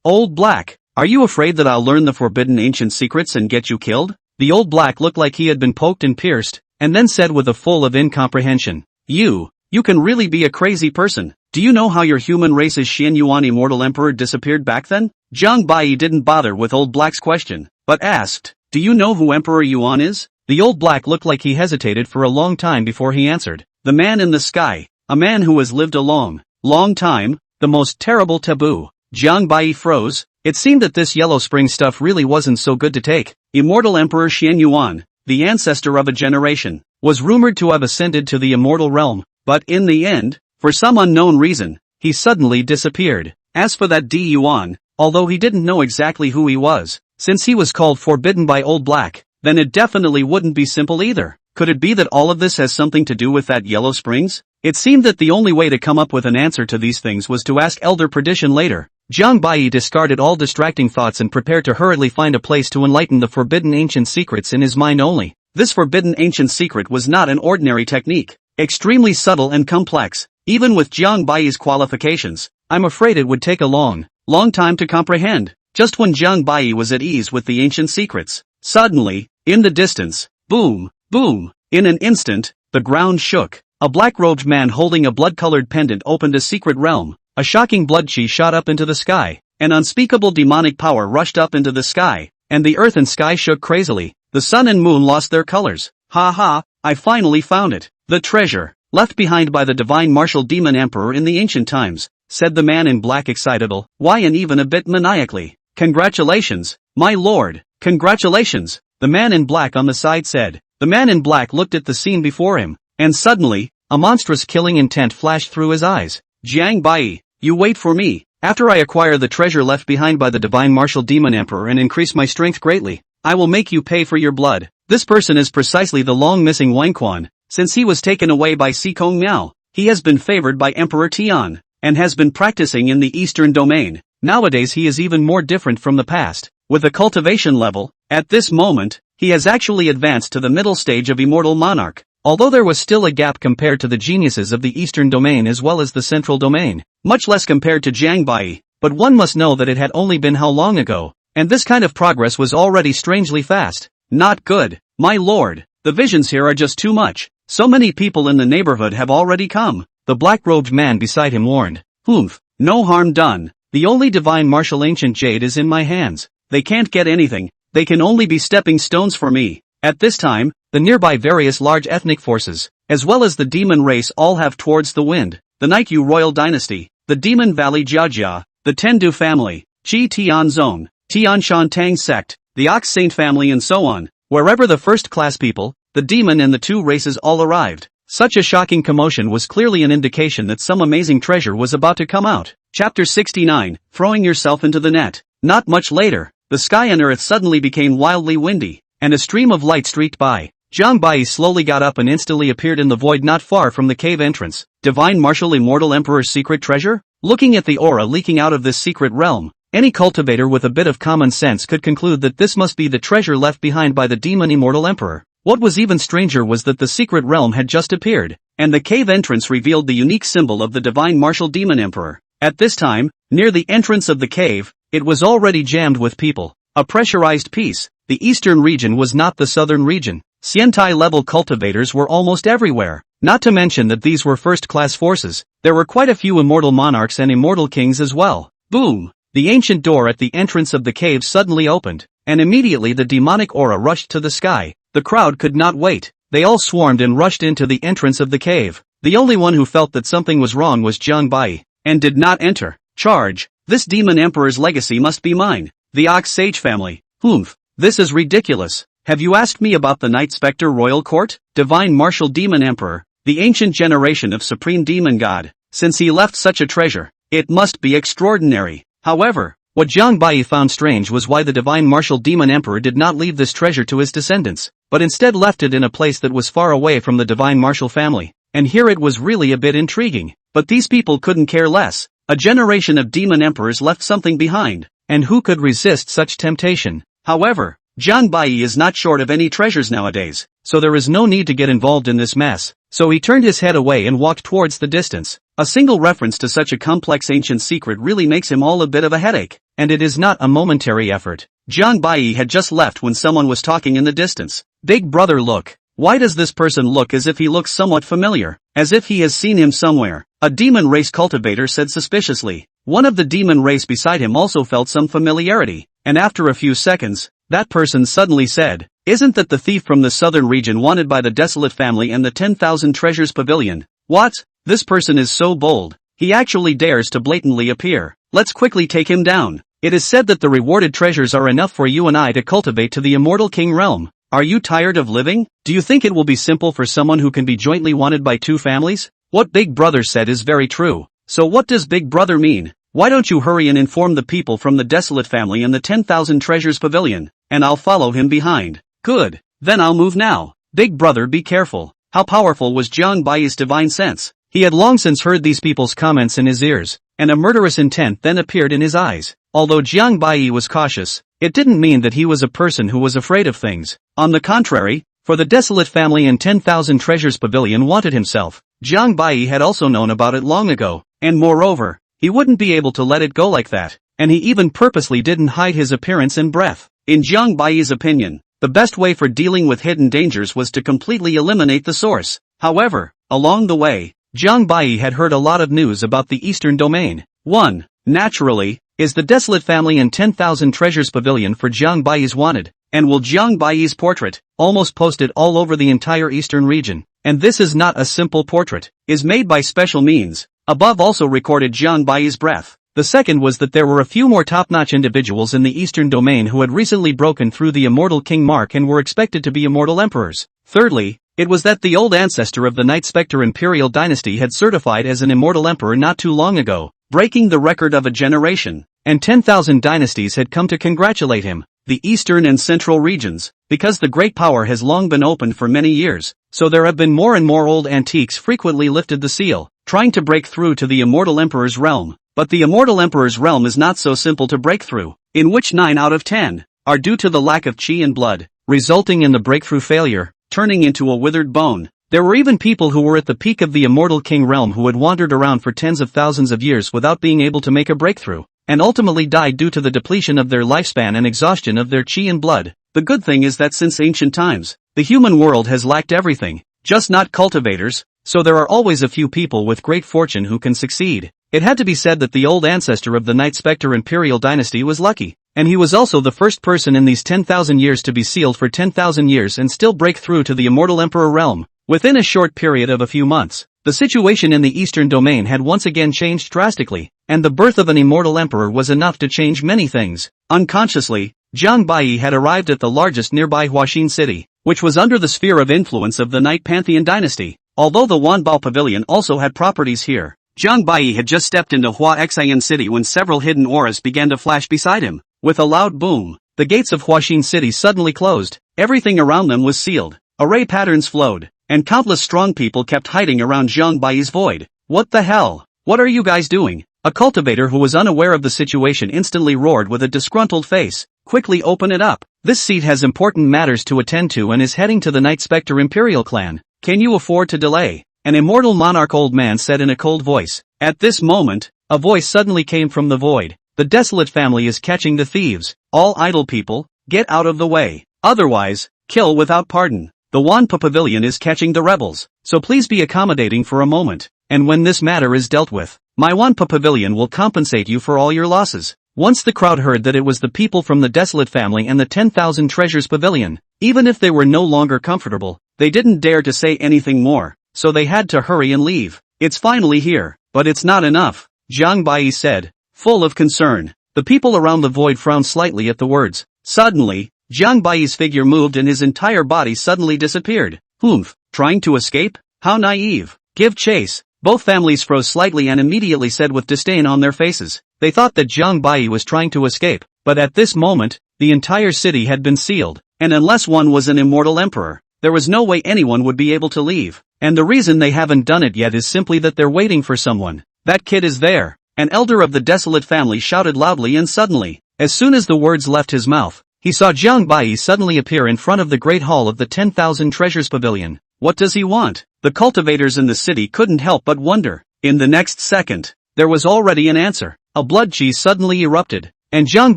Old Black, are you afraid that I'll learn the forbidden ancient secrets and get you killed? The Old Black looked like he had been poked and pierced, and then said with a full of incomprehension. You can really be a crazy person. Do you know how your human race's Xian Yuan Immortal Emperor disappeared back then? Jiang Bai didn't bother with Old Black's question, but asked, do you know who Emperor Yuan is? The Old Black looked like he hesitated for a long time before he answered. The man in the sky, a man who has lived a long time, the most terrible taboo. Jiang Bai froze. It seemed that this Yellow Spring stuff really wasn't so good to take. Immortal Emperor Xian Yuan, the ancestor of a generation, was rumored to have ascended to the immortal realm, but in the end, for some unknown reason, he suddenly disappeared. As for that Di Yuan, although he didn't know exactly who he was, since he was called forbidden by Old Black, then it definitely wouldn't be simple either. Could it be that all of this has something to do with that Yellow Springs? It seemed that the only way to come up with an answer to these things was to ask Elder Perdition later. Jiang Bai discarded all distracting thoughts and prepared to hurriedly find a place to enlighten the forbidden ancient secrets in his mind only. This forbidden ancient secret was not an ordinary technique, extremely subtle and complex. Even with Jiang Bai's qualifications, I'm afraid it would take a long time to comprehend. Just when Jiang Bai was at ease with the ancient secrets, suddenly, in the distance, boom, boom, in an instant, the ground shook. A black-robed man holding a blood-colored pendant opened a secret realm. A shocking blood chi shot up into the sky. An unspeakable demonic power rushed up into the sky, and the earth and sky shook crazily. The sun and moon lost their colors. Ha ha, I finally found it. The treasure, left behind by the divine martial demon emperor in the ancient times, said the man in black excitable, why and even a bit maniacally. Congratulations, my lord, congratulations, the man in black on the side said. The man in black looked at the scene before him, and suddenly, a monstrous killing intent flashed through his eyes. Jiang Bai, you wait for me. After I acquire the treasure left behind by the divine martial demon emperor and increase my strength greatly, I will make you pay for your blood. This person is precisely the long-missing Wang Quan. Since he was taken away by Si Kong Miao, he has been favored by Emperor Tian, and has been practicing in the eastern domain. Nowadays he is even more different from the past. With a cultivation level, at this moment, he has actually advanced to the middle stage of immortal monarch. Although there was still a gap compared to the geniuses of the eastern domain as well as the central domain, much less compared to Jiang Bai, but one must know that it had only been how long ago, and this kind of progress was already strangely fast. Not good, my lord, the visions here are just too much. So many people in the neighborhood have already come, the black-robed man beside him warned. Humph, no harm done, the only divine martial ancient jade is in my hands. They can't get anything, they can only be stepping stones for me. At this time, the nearby various large ethnic forces, as well as the demon race all have towards the wind, the Naikyu royal dynasty, the Demon Valley Jiajia, the Tendu family, Qi Tian Zone, Tianshan Tang sect, the Ox Saint family and so on. Wherever the first-class people, the demon and the two races all arrived. Such a shocking commotion was clearly an indication that some amazing treasure was about to come out. Chapter 69, Throwing Yourself into the Net. Not much later, the sky and earth suddenly became wildly windy, and a stream of light streaked by. Jiang Bai slowly got up and instantly appeared in the void not far from the cave entrance. Divine Martial Immortal Emperor's secret treasure? Looking at the aura leaking out of this secret realm, any cultivator with a bit of common sense could conclude that this must be the treasure left behind by the demon Immortal Emperor. What was even stranger was that the secret realm had just appeared, and the cave entrance revealed the unique symbol of the divine martial demon emperor. At this time, near the entrance of the cave, it was already jammed with people. A pressurized piece. The eastern region was not the southern region. Xiantai-level cultivators were almost everywhere. Not to mention that these were first-class forces. There were quite a few immortal monarchs and immortal kings as well. Boom! The ancient door at the entrance of the cave suddenly opened, and immediately the demonic aura rushed to the sky. The crowd could not wait. They all swarmed and rushed into the entrance of the cave. The only one who felt that something was wrong was Jiang Bai, and did not enter. Charge! This demon emperor's legacy must be mine. The Ox Sage family. Humph! This is ridiculous. Have you asked me about the Night Spectre Royal Court? Divine Martial Demon Emperor, the ancient generation of Supreme Demon God. Since he left such a treasure, it must be extraordinary. However, what Jiang Bai found strange was why the Divine Martial Demon Emperor did not leave this treasure to his descendants, but instead left it in a place that was far away from the Divine Martial family. And here it was really a bit intriguing. But these people couldn't care less. A generation of demon emperors left something behind, and who could resist such temptation? However, Jiang Bai is not short of any treasures nowadays, so there is no need to get involved in this mess. So he turned his head away and walked towards the distance. A single reference to such a complex ancient secret really makes him all a bit of a headache, and it is not a momentary effort. Jiang Bai had just left when someone was talking in the distance. Big brother, look. Why does this person look as if he looks somewhat familiar? As if he has seen him somewhere. A demon race cultivator said suspiciously. One of the demon race beside him also felt some familiarity, and after a few seconds, that person suddenly said, "Isn't that the thief from the southern region wanted by the Desolate family and the 10,000 treasures pavilion?" What? This person is so bold. He actually dares to blatantly appear. Let's quickly take him down. It is said that the rewarded treasures are enough for you and I to cultivate to the immortal king realm. Are you tired of living? Do you think it will be simple for someone who can be jointly wanted by two families? What Big Brother said is very true. So what does Big Brother mean? Why don't you hurry and inform the people from the Desolate family and the 10,000 treasures pavilion, and I'll follow him behind. Good. Then I'll move now. Big Brother, be careful. How powerful was Jiang Bai's divine sense? He had long since heard these people's comments in his ears. and a murderous intent then appeared in his eyes. Although Jiang Bai was cautious, it didn't mean that he was a person who was afraid of things. On the contrary, for the desolate family in 10,000 Treasures Pavilion wanted himself. Jiang Bai had also known about it long ago, and moreover, he wouldn't be able to let it go like that, and he even purposely didn't hide his appearance and breath. In Jiang Bai's opinion, the best way for dealing with hidden dangers was to completely eliminate the source. However, along the way, Jiang Bai had heard a lot of news about the Eastern Domain. 1. Naturally, is the desolate family in 10,000 Treasures Pavilion for Jiang Bai's wanted, and will Jiang Bai's portrait, almost posted all over the entire eastern region, and this is not a simple portrait, is made by special means, above also recorded Jiang Bai's breath. The second was that there were a few more top-notch individuals in the Eastern Domain who had recently broken through the immortal king mark and were expected to be immortal emperors. Thirdly, it was that the old ancestor of the Night Spectre Imperial Dynasty had certified as an immortal emperor not too long ago, breaking the record of a generation, and 10,000 dynasties had come to congratulate him. The eastern and central regions, because the great power has long been opened for many years, so there have been more and more old antiques frequently lifted the seal, trying to break through to the immortal emperor's realm. But the immortal emperor's realm is not so simple to break through, in which 9 out of 10 are due to the lack of chi and blood, resulting in the breakthrough failure, turning into a withered bone. There were even people who were at the peak of the immortal king realm who had wandered around for tens of thousands of years without being able to make a breakthrough, and ultimately died due to the depletion of their lifespan and exhaustion of their chi and blood. The good thing is that since ancient times, the human world has lacked everything, just not cultivators, so there are always a few people with great fortune who can succeed. It had to be said that the old ancestor of the Night Spectre Imperial Dynasty was lucky, and he was also the first person in these 10,000 years to be sealed for 10,000 years and still break through to the immortal emperor realm. Within a short period of a few months, the situation in the Eastern Domain had once again changed drastically, and the birth of an immortal emperor was enough to change many things. Unconsciously, Jiang Bai had arrived at the largest nearby Huaxin city, which was under the sphere of influence of the Night Pantheon dynasty. Although the Wanbao Pavilion also had properties here, Jiang Bai had just stepped into Huaxian city when several hidden auras began to flash beside him. With a loud boom, the gates of Huaxin city suddenly closed. Everything around them was sealed. Array patterns flowed, and countless strong people kept hiding around Jiang Bai's void. What the hell? What are you guys doing? A cultivator who was unaware of the situation instantly roared with a disgruntled face. Quickly open it up. This seat has important matters to attend to and is heading to the Night Spectre Imperial clan. Can you afford to delay? An immortal monarch old man said in a cold voice. At this moment, a voice suddenly came from the void. The desolate family is catching the thieves. All idle people, get out of the way. Otherwise, kill without pardon. The Wanpa Pavilion is catching the rebels, so please be accommodating for a moment, and when this matter is dealt with, my Wanpa Pavilion will compensate you for all your losses. Once the crowd heard that it was the people from the desolate family and the 10,000 Treasures Pavilion, even if they were no longer comfortable, they didn't dare to say anything more, so they had to hurry and leave. It's finally here, but it's not enough, Jiang Bai said, full of concern. The people around the void frowned slightly at the words. Suddenly, Jiang Bai's figure moved and his entire body suddenly disappeared. Humph, trying to escape? How naive. Give chase. Both families froze slightly and immediately said with disdain on their faces. They thought that Jiang Bai was trying to escape, but at this moment, the entire city had been sealed, and unless one was an immortal emperor, there was no way anyone would be able to leave. And the reason they haven't done it yet is simply that they're waiting for someone. That kid is there. An elder of the desolate family shouted loudly, and suddenly, as soon as the words left his mouth, he saw Jiang Bai suddenly appear in front of the great hall of the 10,000 Treasures Pavilion. What does he want? The cultivators in the city couldn't help but wonder. In the next second, there was already an answer. A blood chi suddenly erupted, and Jiang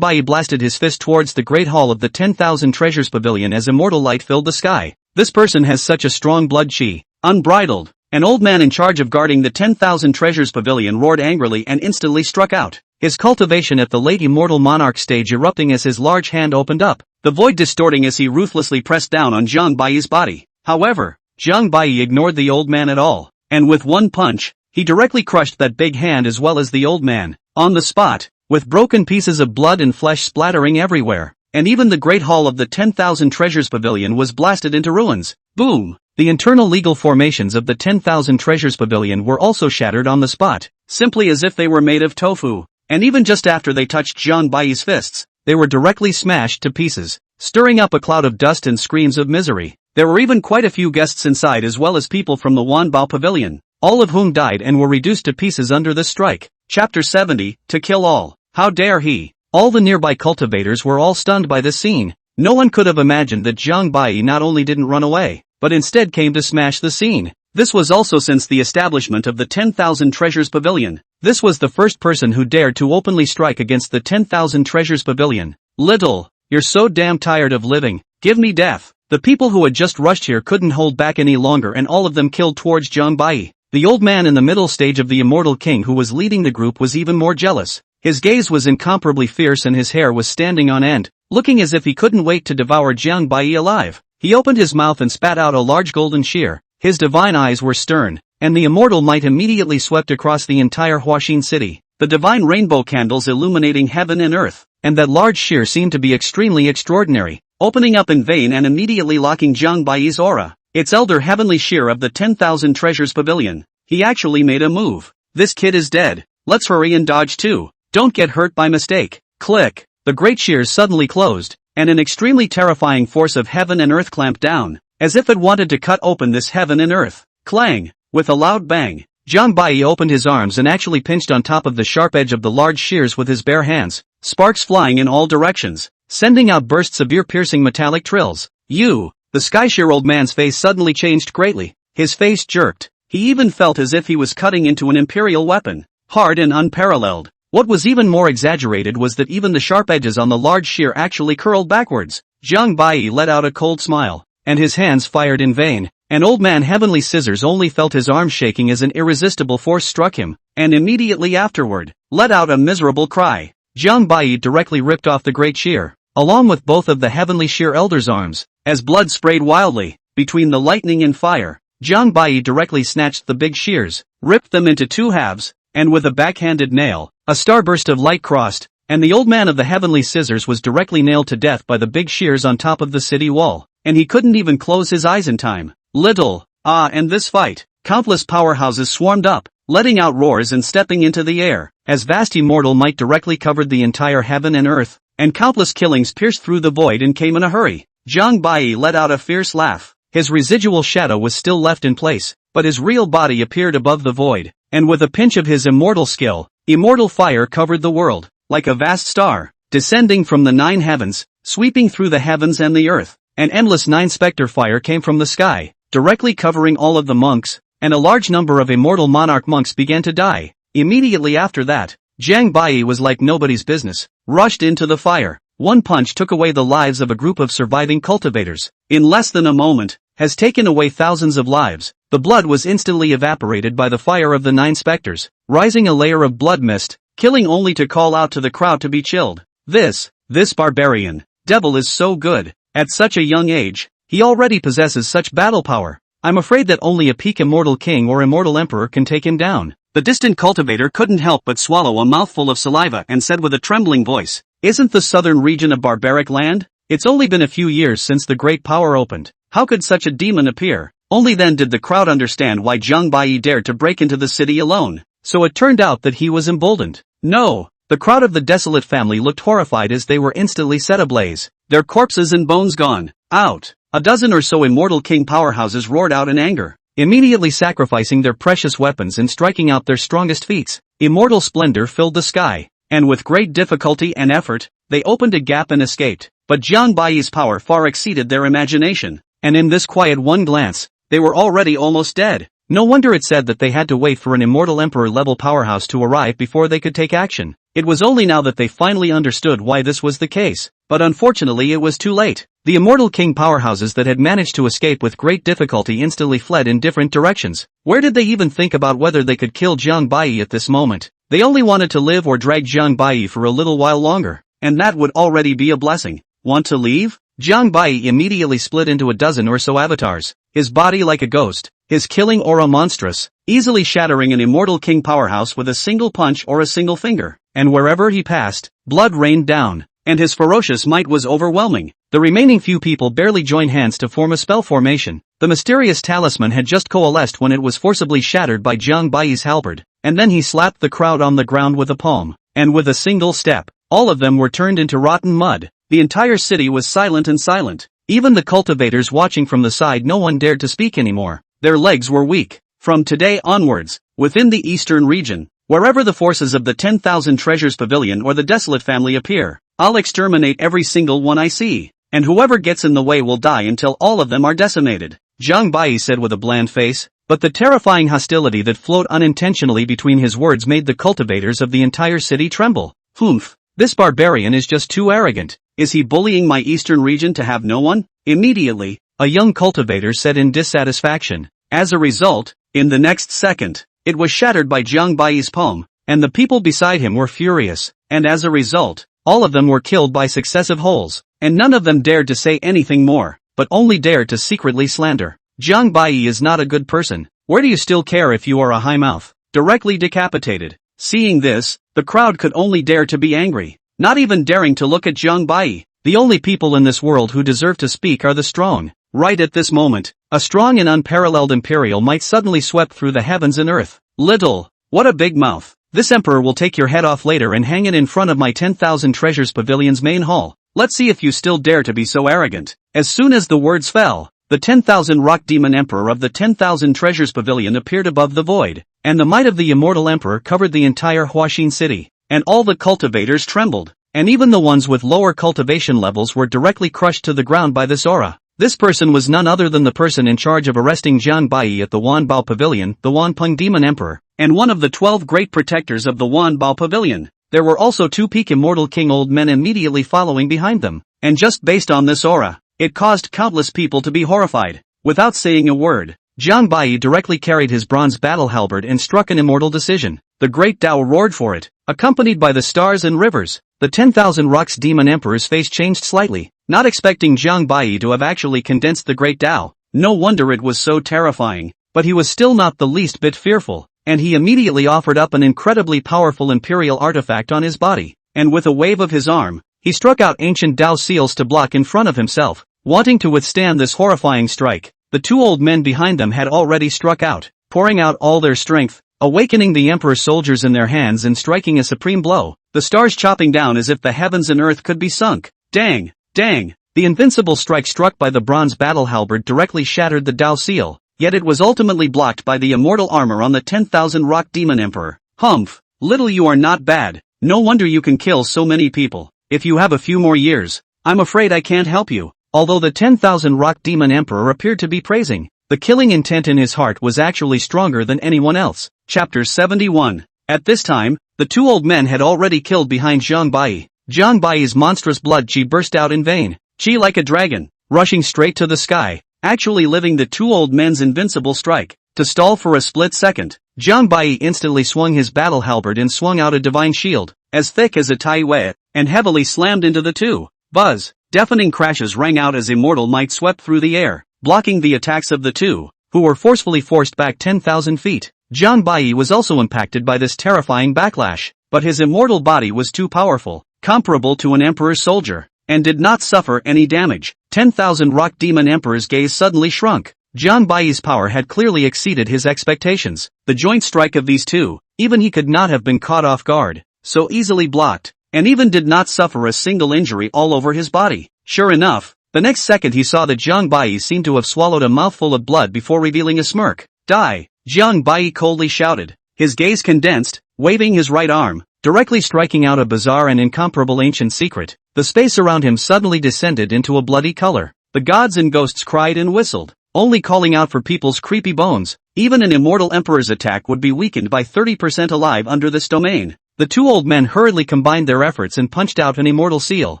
Bai blasted his fist towards the great hall of the 10,000 Treasures Pavilion as immortal light filled the sky. This person has such a strong blood chi, unbridled. An old man in charge of guarding the 10,000 Treasures Pavilion roared angrily and instantly struck out, his cultivation at the late immortal monarch stage erupting as his large hand opened up, the void distorting as he ruthlessly pressed down on Jiang Bai's body. However, Jiang Bai ignored the old man at all, and with one punch, he directly crushed that big hand as well as the old man, on the spot, with broken pieces of blood and flesh splattering everywhere, and even the great hall of the 10,000 Treasures Pavilion was blasted into ruins. Boom! The internal legal formations of the 10,000 Treasures Pavilion were also shattered on the spot, simply as if they were made of tofu, and even just after they touched Jiang Bai's fists, they were directly smashed to pieces, stirring up a cloud of dust and screams of misery. There were even quite a few guests inside as well as people from the Wanbao Pavilion. all of whom died and were reduced to pieces under the strike. Chapter 70, To Kill All. How dare he? All the nearby cultivators were all stunned by this scene. No one could have imagined that Jiang Bai not only didn't run away, but instead came to smash the scene. This was also since the establishment of the 10,000 Treasures Pavilion. This was the first person who dared to openly strike against the 10,000 Treasures Pavilion. Little, you're so damn tired of living, give me death. The people who had just rushed here couldn't hold back any longer and all of them killed towards Jiang Bai. The old man in the middle stage of the Immortal King who was leading the group was even more jealous. His gaze was incomparably fierce and his hair was standing on end, looking as if he couldn't wait to devour Jiang Bai alive. He opened his mouth and spat out a large golden shear. His divine eyes were stern, and the immortal might immediately swept across the entire Huaxin city, the divine rainbow candles illuminating heaven and earth, and that large shear seemed to be extremely extraordinary, opening up in vain and immediately locking Jiang Bai's aura. Its elder heavenly shear of the 10,000 Treasures Pavilion. He actually made a move. This kid is dead. Let's hurry and dodge too. Don't get hurt by mistake. Click. The great shears suddenly closed, and an extremely terrifying force of heaven and earth clamped down, as if it wanted to cut open this heaven and earth. Clang! With a loud bang, Jiang Bai opened his arms and actually pinched on top of the sharp edge of the large shears with his bare hands, sparks flying in all directions, sending out bursts of ear-piercing metallic trills. The Skyshear old man's face suddenly changed greatly. His face jerked. He even felt as if he was cutting into an imperial weapon, hard and unparalleled. What was even more exaggerated was that even the sharp edges on the large shear actually curled backwards. Jiang Bai let out a cold smile, and his hands fired in vain. An old man heavenly scissors only felt his arms shaking as an irresistible force struck him, and immediately afterward, let out a miserable cry. Jiang Bai directly ripped off the great shear, along with both of the heavenly shear elder's arms, as blood sprayed wildly, between the lightning and fire. Jiang Bai directly snatched the big shears, ripped them into two halves, and with a backhanded nail, a starburst of light crossed, and the old man of the heavenly scissors was directly nailed to death by the big shears on top of the city wall, and he couldn't even close his eyes in time. And this fight, countless powerhouses swarmed up, letting out roars and stepping into the air, as vast immortal might directly covered the entire heaven and earth, and countless killings pierced through the void and came in a hurry. Jiang Bai let out a fierce laugh. His residual shadow was still left in place, but his real body appeared above the void, and with a pinch of his immortal skill, immortal fire covered the world, like a vast star, descending from the 9 heavens, sweeping through the heavens and the earth. An endless 9 specter fire came from the sky, directly covering all of the monks, and a large number of immortal monarch monks began to die. Immediately after that, Jiang Bai was like nobody's business, rushed into the fire. One punch took away the lives of a group of surviving cultivators. In less than a moment, has taken away thousands of lives. The blood was instantly evaporated by the fire of the 9 specters, rising a layer of blood mist, killing only to call out to the crowd to be chilled. This barbarian devil is so good. At such a young age, he already possesses such battle power. I'm afraid that only a peak immortal king or immortal emperor can take him down. The distant cultivator couldn't help but swallow a mouthful of saliva and said with a trembling voice, "Isn't the southern region a barbaric land? It's only been a few years since the great power opened. How could such a demon appear?" Only then did the crowd understand why Jiang Bai dared to break into the city alone. So it turned out that he was emboldened. No, the crowd of the desolate family looked horrified as they were instantly set ablaze, their corpses and bones gone. Out. A dozen or so immortal king powerhouses roared out in anger, immediately sacrificing their precious weapons and striking out their strongest feats. Immortal splendor filled the sky, and with great difficulty and effort, they opened a gap and escaped. But Jiang Bai's power far exceeded their imagination, and in this quiet one glance, they were already almost dead. No wonder it said that they had to wait for an immortal emperor-level powerhouse to arrive before they could take action. It was only now that they finally understood why this was the case, but unfortunately it was too late. The immortal king powerhouses that had managed to escape with great difficulty instantly fled in different directions. Where did they even think about whether they could kill Jiang Bai at this moment? They only wanted to live or drag Jiang Bai for a little while longer, and that would already be a blessing. Want to leave? Jiang Bai immediately split into a dozen or so avatars, his body like a ghost, his killing aura monstrous, easily shattering an immortal king powerhouse with a single punch or a single finger, and wherever he passed, blood rained down, and his ferocious might was overwhelming. The remaining few people barely joined hands to form a spell formation. The mysterious talisman had just coalesced when it was forcibly shattered by Jiang Bai's halberd, and then he slapped the crowd on the ground with a palm, and with a single step, all of them were turned into rotten mud. The entire city was silent and silent. Even the cultivators watching from the side, no one dared to speak anymore. Their legs were weak, From today onwards, within the eastern region, wherever the forces of the 10,000 Treasures Pavilion or the Desolate family appear, I'll exterminate every single one I see, and whoever gets in the way will die until all of them are decimated, Zhang Bai said with a bland face, but the terrifying hostility that flowed unintentionally between his words made the cultivators of the entire city tremble. Humph, this barbarian is just too arrogant. Is he bullying my eastern region to have no one? Immediately, a young cultivator said in dissatisfaction. As a result, in the next second, it was shattered by Zhang Bai's palm, and the people beside him were furious, and as a result, all of them were killed by successive holes, and none of them dared to say anything more, but only dared to secretly slander. Zhang Bai is not a good person. Where do you still care if you are a high mouth? Directly decapitated. Seeing this, the crowd could only dare to be angry, not even daring to look at Zhang Bai. The only people in this world who deserve to speak are the strong. Right at this moment, a strong and unparalleled imperial might suddenly swept through the heavens and earth. Little, what a big mouth. This emperor will take your head off later and hang it in front of my 10,000 Treasures Pavilion's main hall. Let's see if you still dare to be so arrogant. As soon as the words fell, the 10,000 Rock Demon Emperor of the 10,000 Treasures Pavilion appeared above the void, and the might of the immortal emperor covered the entire Huaxin city, and all the cultivators trembled, and even the ones with lower cultivation levels were directly crushed to the ground by this aura. This person was none other than the person in charge of arresting Zhang Bai at the Wanbao Pavilion, the Wanpeng Demon Emperor, and one of the 12 great protectors of the Wanbao Pavilion. There were also 2 peak immortal king old men immediately following behind them, and just based on this aura, it caused countless people to be horrified. Without saying a word, Zhang Bai directly carried his bronze battle halberd and struck an immortal decision. The great Tao roared for it, accompanied by the stars and rivers. The 10,000 Rocks Demon Emperor's face changed slightly, not expecting Zhang Bai to have actually condensed the great Tao. No wonder it was so terrifying, but he was still not the least bit fearful, and he immediately offered up an incredibly powerful imperial artifact on his body, and with a wave of his arm, he struck out ancient Tao seals to block in front of himself. Wanting to withstand this horrifying strike, the 2 old men behind them had already struck out, pouring out all their strength, awakening the emperor's soldiers in their hands and striking a supreme blow, the stars chopping down as if the heavens and earth could be sunk. Dang! Dang! The invincible strike struck by the bronze battle halberd directly shattered the Tao seal, yet it was ultimately blocked by the immortal armor on the 10,000 Rock Demon Emperor. Humph! Little you are not bad. No wonder you can kill so many people. If you have a few more years, I'm afraid I can't help you. Although the 10,000 Rock Demon Emperor appeared to be praising, the killing intent in his heart was actually stronger than anyone else. Chapter 71. At this time, the 2 old men had already killed behind Zhang Bai. Zhang Bai's monstrous blood chi burst out in vain, chi like a dragon, rushing straight to the sky, actually living the 2 old men's invincible strike. To stall for a split second, Zhang Bai instantly swung his battle halberd and swung out a divine shield, as thick as a tai wei, and heavily slammed into the 2. Buzz! Deafening crashes rang out as immortal might swept through the air, blocking the attacks of the 2, who were forcefully forced back 10,000 feet. Zhang Bai was also impacted by this terrifying backlash, but his immortal body was too powerful, comparable to an emperor's soldier, and did not suffer any damage. 10,000 Rock Demon Emperor's gaze suddenly shrunk. Zhang Bai's power had clearly exceeded his expectations. The joint strike of these 2, even he could not have been caught off guard, so easily blocked, and even did not suffer a single injury all over his body. Sure enough, the next second he saw that Zhang Bai seemed to have swallowed a mouthful of blood before revealing a smirk. Die! Zhang Bai coldly shouted, his gaze condensed, waving his right arm, directly striking out a bizarre and incomparable ancient secret. The space around him suddenly descended into a bloody color. The gods and ghosts cried and whistled, only calling out for people's creepy bones. Even an immortal emperor's attack would be weakened by 30% alive under this domain. The 2 old men hurriedly combined their efforts and punched out an immortal seal,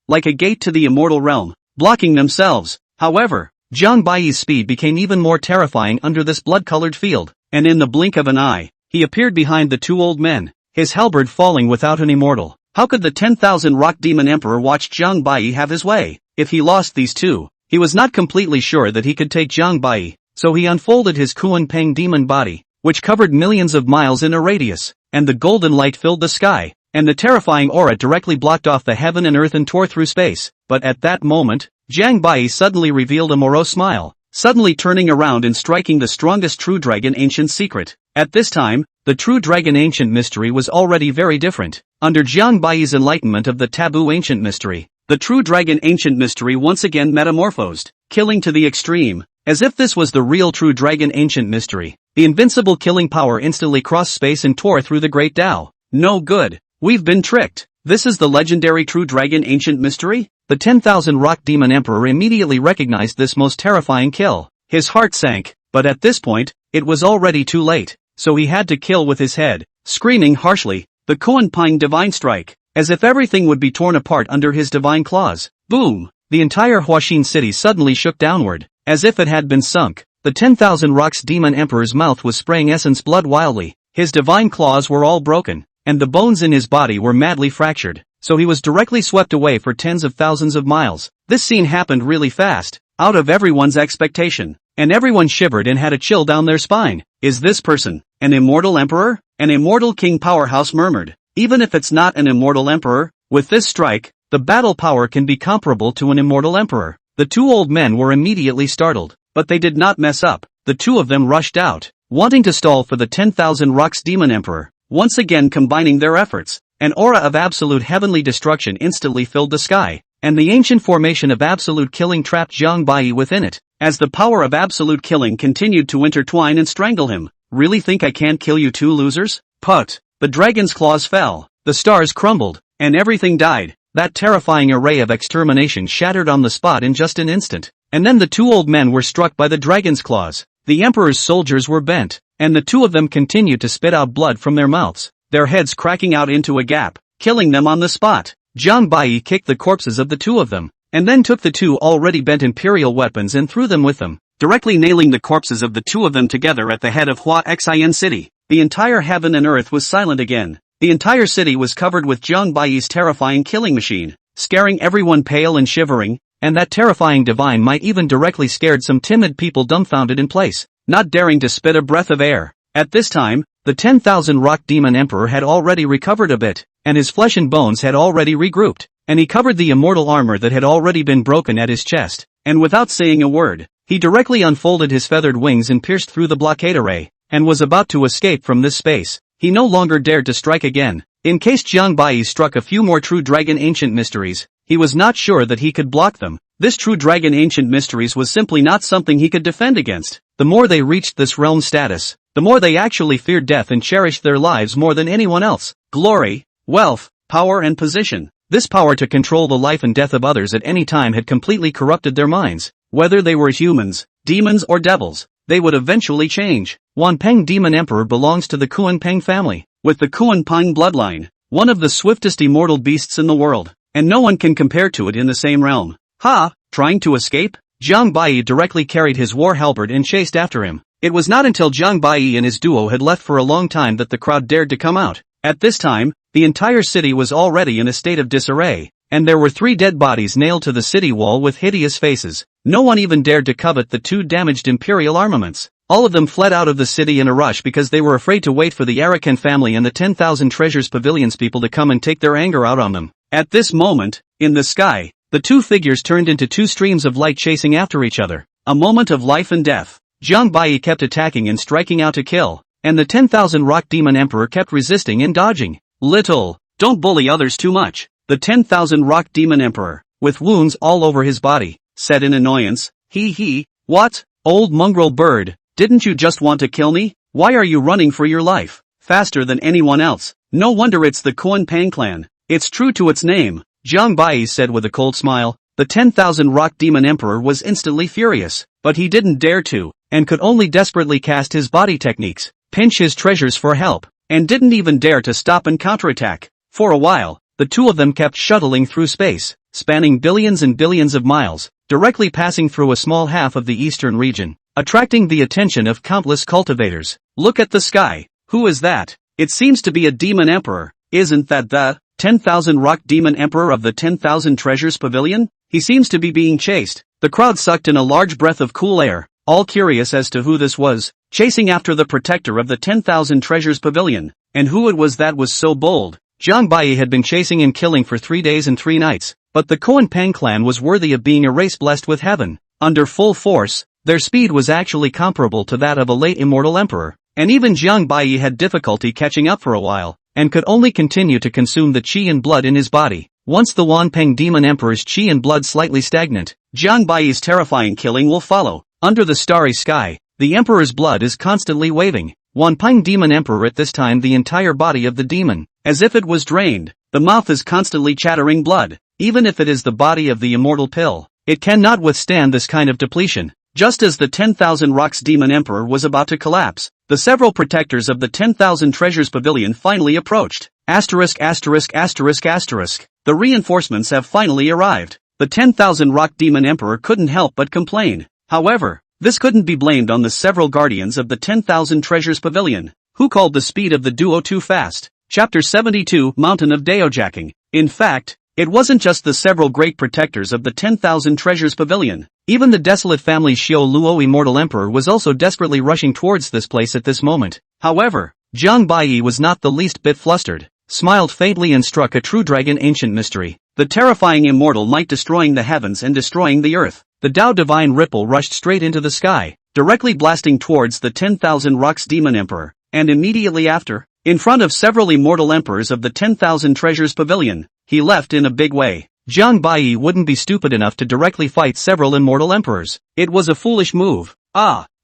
like a gate to the immortal realm, blocking themselves. However, Zhang Bai's speed became even more terrifying under this blood-colored field, and in the blink of an eye, he appeared behind the 2 old men, his halberd falling without an immortal. How could the 10,000 Rock Demon Emperor watch Zhang Bai have his way? If he lost these 2, he was not completely sure that he could take Zhang Bai, so he unfolded his Kuan Peng demon body, which covered millions of miles in a radius, and the golden light filled the sky, and the terrifying aura directly blocked off the heaven and earth and tore through space. But at that moment, Zhang Bai suddenly revealed a morose smile, suddenly turning around and striking the strongest true dragon ancient secret. At this time, the true dragon ancient mystery was already very different. Under Zhang Bai's enlightenment of the taboo ancient mystery, the true dragon ancient mystery once again metamorphosed, killing to the extreme. As if this was the real true dragon ancient mystery, the invincible killing power instantly crossed space and tore through the great Tao. No good. We've been tricked. This is the legendary true dragon ancient mystery? The 10,000 Rock Demon Emperor immediately recognized this most terrifying kill. His heart sank, but at this point, it was already too late, so he had to kill with his head, screaming harshly, the Kuan Ping Divine Strike, as if everything would be torn apart under his divine claws. Boom! The entire Huaxin city suddenly shook downward, as if it had been sunk. The 10,000 Rocks Demon Emperor's mouth was spraying essence blood wildly, his divine claws were all broken, and the bones in his body were madly fractured, so he was directly swept away for tens of thousands of miles. This scene happened really fast, out of everyone's expectation, and everyone shivered and had a chill down their spine. Is this person an immortal emperor? An immortal king powerhouse murmured. Even if it's not an immortal emperor, with this strike, the battle power can be comparable to an immortal emperor. The two old men were immediately startled, but they did not mess up. The two of them rushed out, wanting to stall for the 10,000 Rocks Demon Emperor. Once again combining their efforts, an aura of absolute heavenly destruction instantly filled the sky, and the ancient formation of absolute killing trapped Zhang Bai within it, as the power of absolute killing continued to intertwine and strangle him. Really think I can't kill you two losers? Put! The dragon's claws fell, the stars crumbled, and everything died. That terrifying array of extermination shattered on the spot in just an instant, and then the two old men were struck by the dragon's claws. The emperor's soldiers were bent, and the two of them continued to spit out blood from their mouths, their heads cracking out into a gap, killing them on the spot. Zhang Bai kicked the corpses of the two of them, and then took the two already bent imperial weapons and threw them with them, directly nailing the corpses of the two of them together at the head of Hua Xin City. The entire heaven and earth was silent again. The entire city was covered with Zhang Bai's terrifying killing machine, scaring everyone pale and shivering, and that terrifying divine might even directly scared some timid people dumbfounded in place, not daring to spit a breath of air. At this time, the 10,000 Rock Demon Emperor had already recovered a bit, and his flesh and bones had already regrouped, and he covered the immortal armor that had already been broken at his chest, and without saying a word, he directly unfolded his feathered wings and pierced through the blockade array, and was about to escape from this space. He no longer dared to strike again. In case Zhang Bai struck a few more true dragon ancient mysteries, he was not sure that he could block them. This true dragon ancient mysteries was simply not something he could defend against. The more they reached this realm status, the more they actually feared death and cherished their lives more than anyone else. Glory, wealth, power and position. This power to control the life and death of others at any time had completely corrupted their minds. Whether they were humans, demons or devils, they would eventually change. Wanpeng Demon Emperor belongs to the Kuan Ping family, with the Kuan Ping bloodline, one of the swiftest immortal beasts in the world, and no one can compare to it in the same realm. Ha! Trying to escape? Zhang Bai directly carried his war halberd and chased after him. It was not until Zhang Bai and his duo had left for a long time that the crowd dared to come out. At this time, the entire city was already in a state of disarray, and there were 3 dead bodies nailed to the city wall with hideous faces. No one even dared to covet the 2 damaged imperial armaments. All of them fled out of the city in a rush because they were afraid to wait for the Arakan family and the 10,000 Treasures Pavilions people to come and take their anger out on them. At this moment, in the sky, the 2 figures turned into 2 streams of light chasing after each other. A moment of life and death. Zhang Bai kept attacking and striking out to kill, and the 10,000 Rock Demon Emperor kept resisting and dodging. Little, don't bully others too much. The 10,000 Rock Demon Emperor, with wounds all over his body, said in annoyance. What? Old mongrel bird, didn't you just want to kill me? Why are you running for your life? Faster than anyone else. No wonder it's the Kuan Ping clan. It's true to its name, Zhang Bai said with a cold smile. The 10,000 Rock Demon Emperor was instantly furious, but he didn't dare to, and could only desperately cast his body techniques, pinch his treasures for help, and didn't even dare to stop and counterattack. For a while, the 2 of them kept shuttling through space, spanning billions and billions of miles, directly passing through a small half of the eastern region, attracting the attention of countless cultivators. Look at the sky. Who is that? It seems to be a demon emperor. Isn't that the 10,000 Rock Demon Emperor of the 10,000 Treasures Pavilion? He seems to be being chased. The crowd sucked in a large breath of cool air, all curious as to who this was, chasing after the protector of the 10,000 Treasures Pavilion, and who it was that was so bold. Zhang Bai had been chasing and killing for 3 days and 3 nights, but the Kuan Ping clan was worthy of being a race blessed with heaven. Under full force, their speed was actually comparable to that of a late immortal emperor, and even Zhang Bai had difficulty catching up for a while, and could only continue to consume the qi and blood in his body. Once the Wanpeng Demon Emperor's qi and blood slightly stagnant, Zhang Bai's terrifying killing will follow. Under the starry sky, the Emperor's blood is constantly waving. Wanping Demon Emperor. At this time the entire body of the demon, as if it was drained, the mouth is constantly chattering blood. Even if it is the body of the immortal pill, it cannot withstand this kind of depletion. Just as the 10,000 Rocks Demon Emperor was about to collapse, the several protectors of the 10,000 Treasures Pavilion finally approached. *******. The reinforcements have finally arrived. The 10,000 Rock Demon Emperor couldn't help but complain. However, this couldn't be blamed on the several guardians of the 10,000 Treasures Pavilion, who called the speed of the duo too fast. Chapter 72, Mountain of Daojacking. In fact, it wasn't just the several great protectors of the 10,000 Treasures Pavilion. Even the desolate family Xiao Luo Immortal Emperor was also desperately rushing towards this place at this moment. However, Jiang Baiyi was not the least bit flustered, smiled faintly and struck a true dragon ancient mystery, the terrifying immortal might destroying the heavens and destroying the earth. The Tao Divine Ripple rushed straight into the sky, directly blasting towards the 10,000 Rocks Demon Emperor, and immediately after, in front of several immortal emperors of the 10,000 Treasures Pavilion, he left in a big way. Jiang Baiyi wouldn't be stupid enough to directly fight several immortal emperors. It was a foolish move.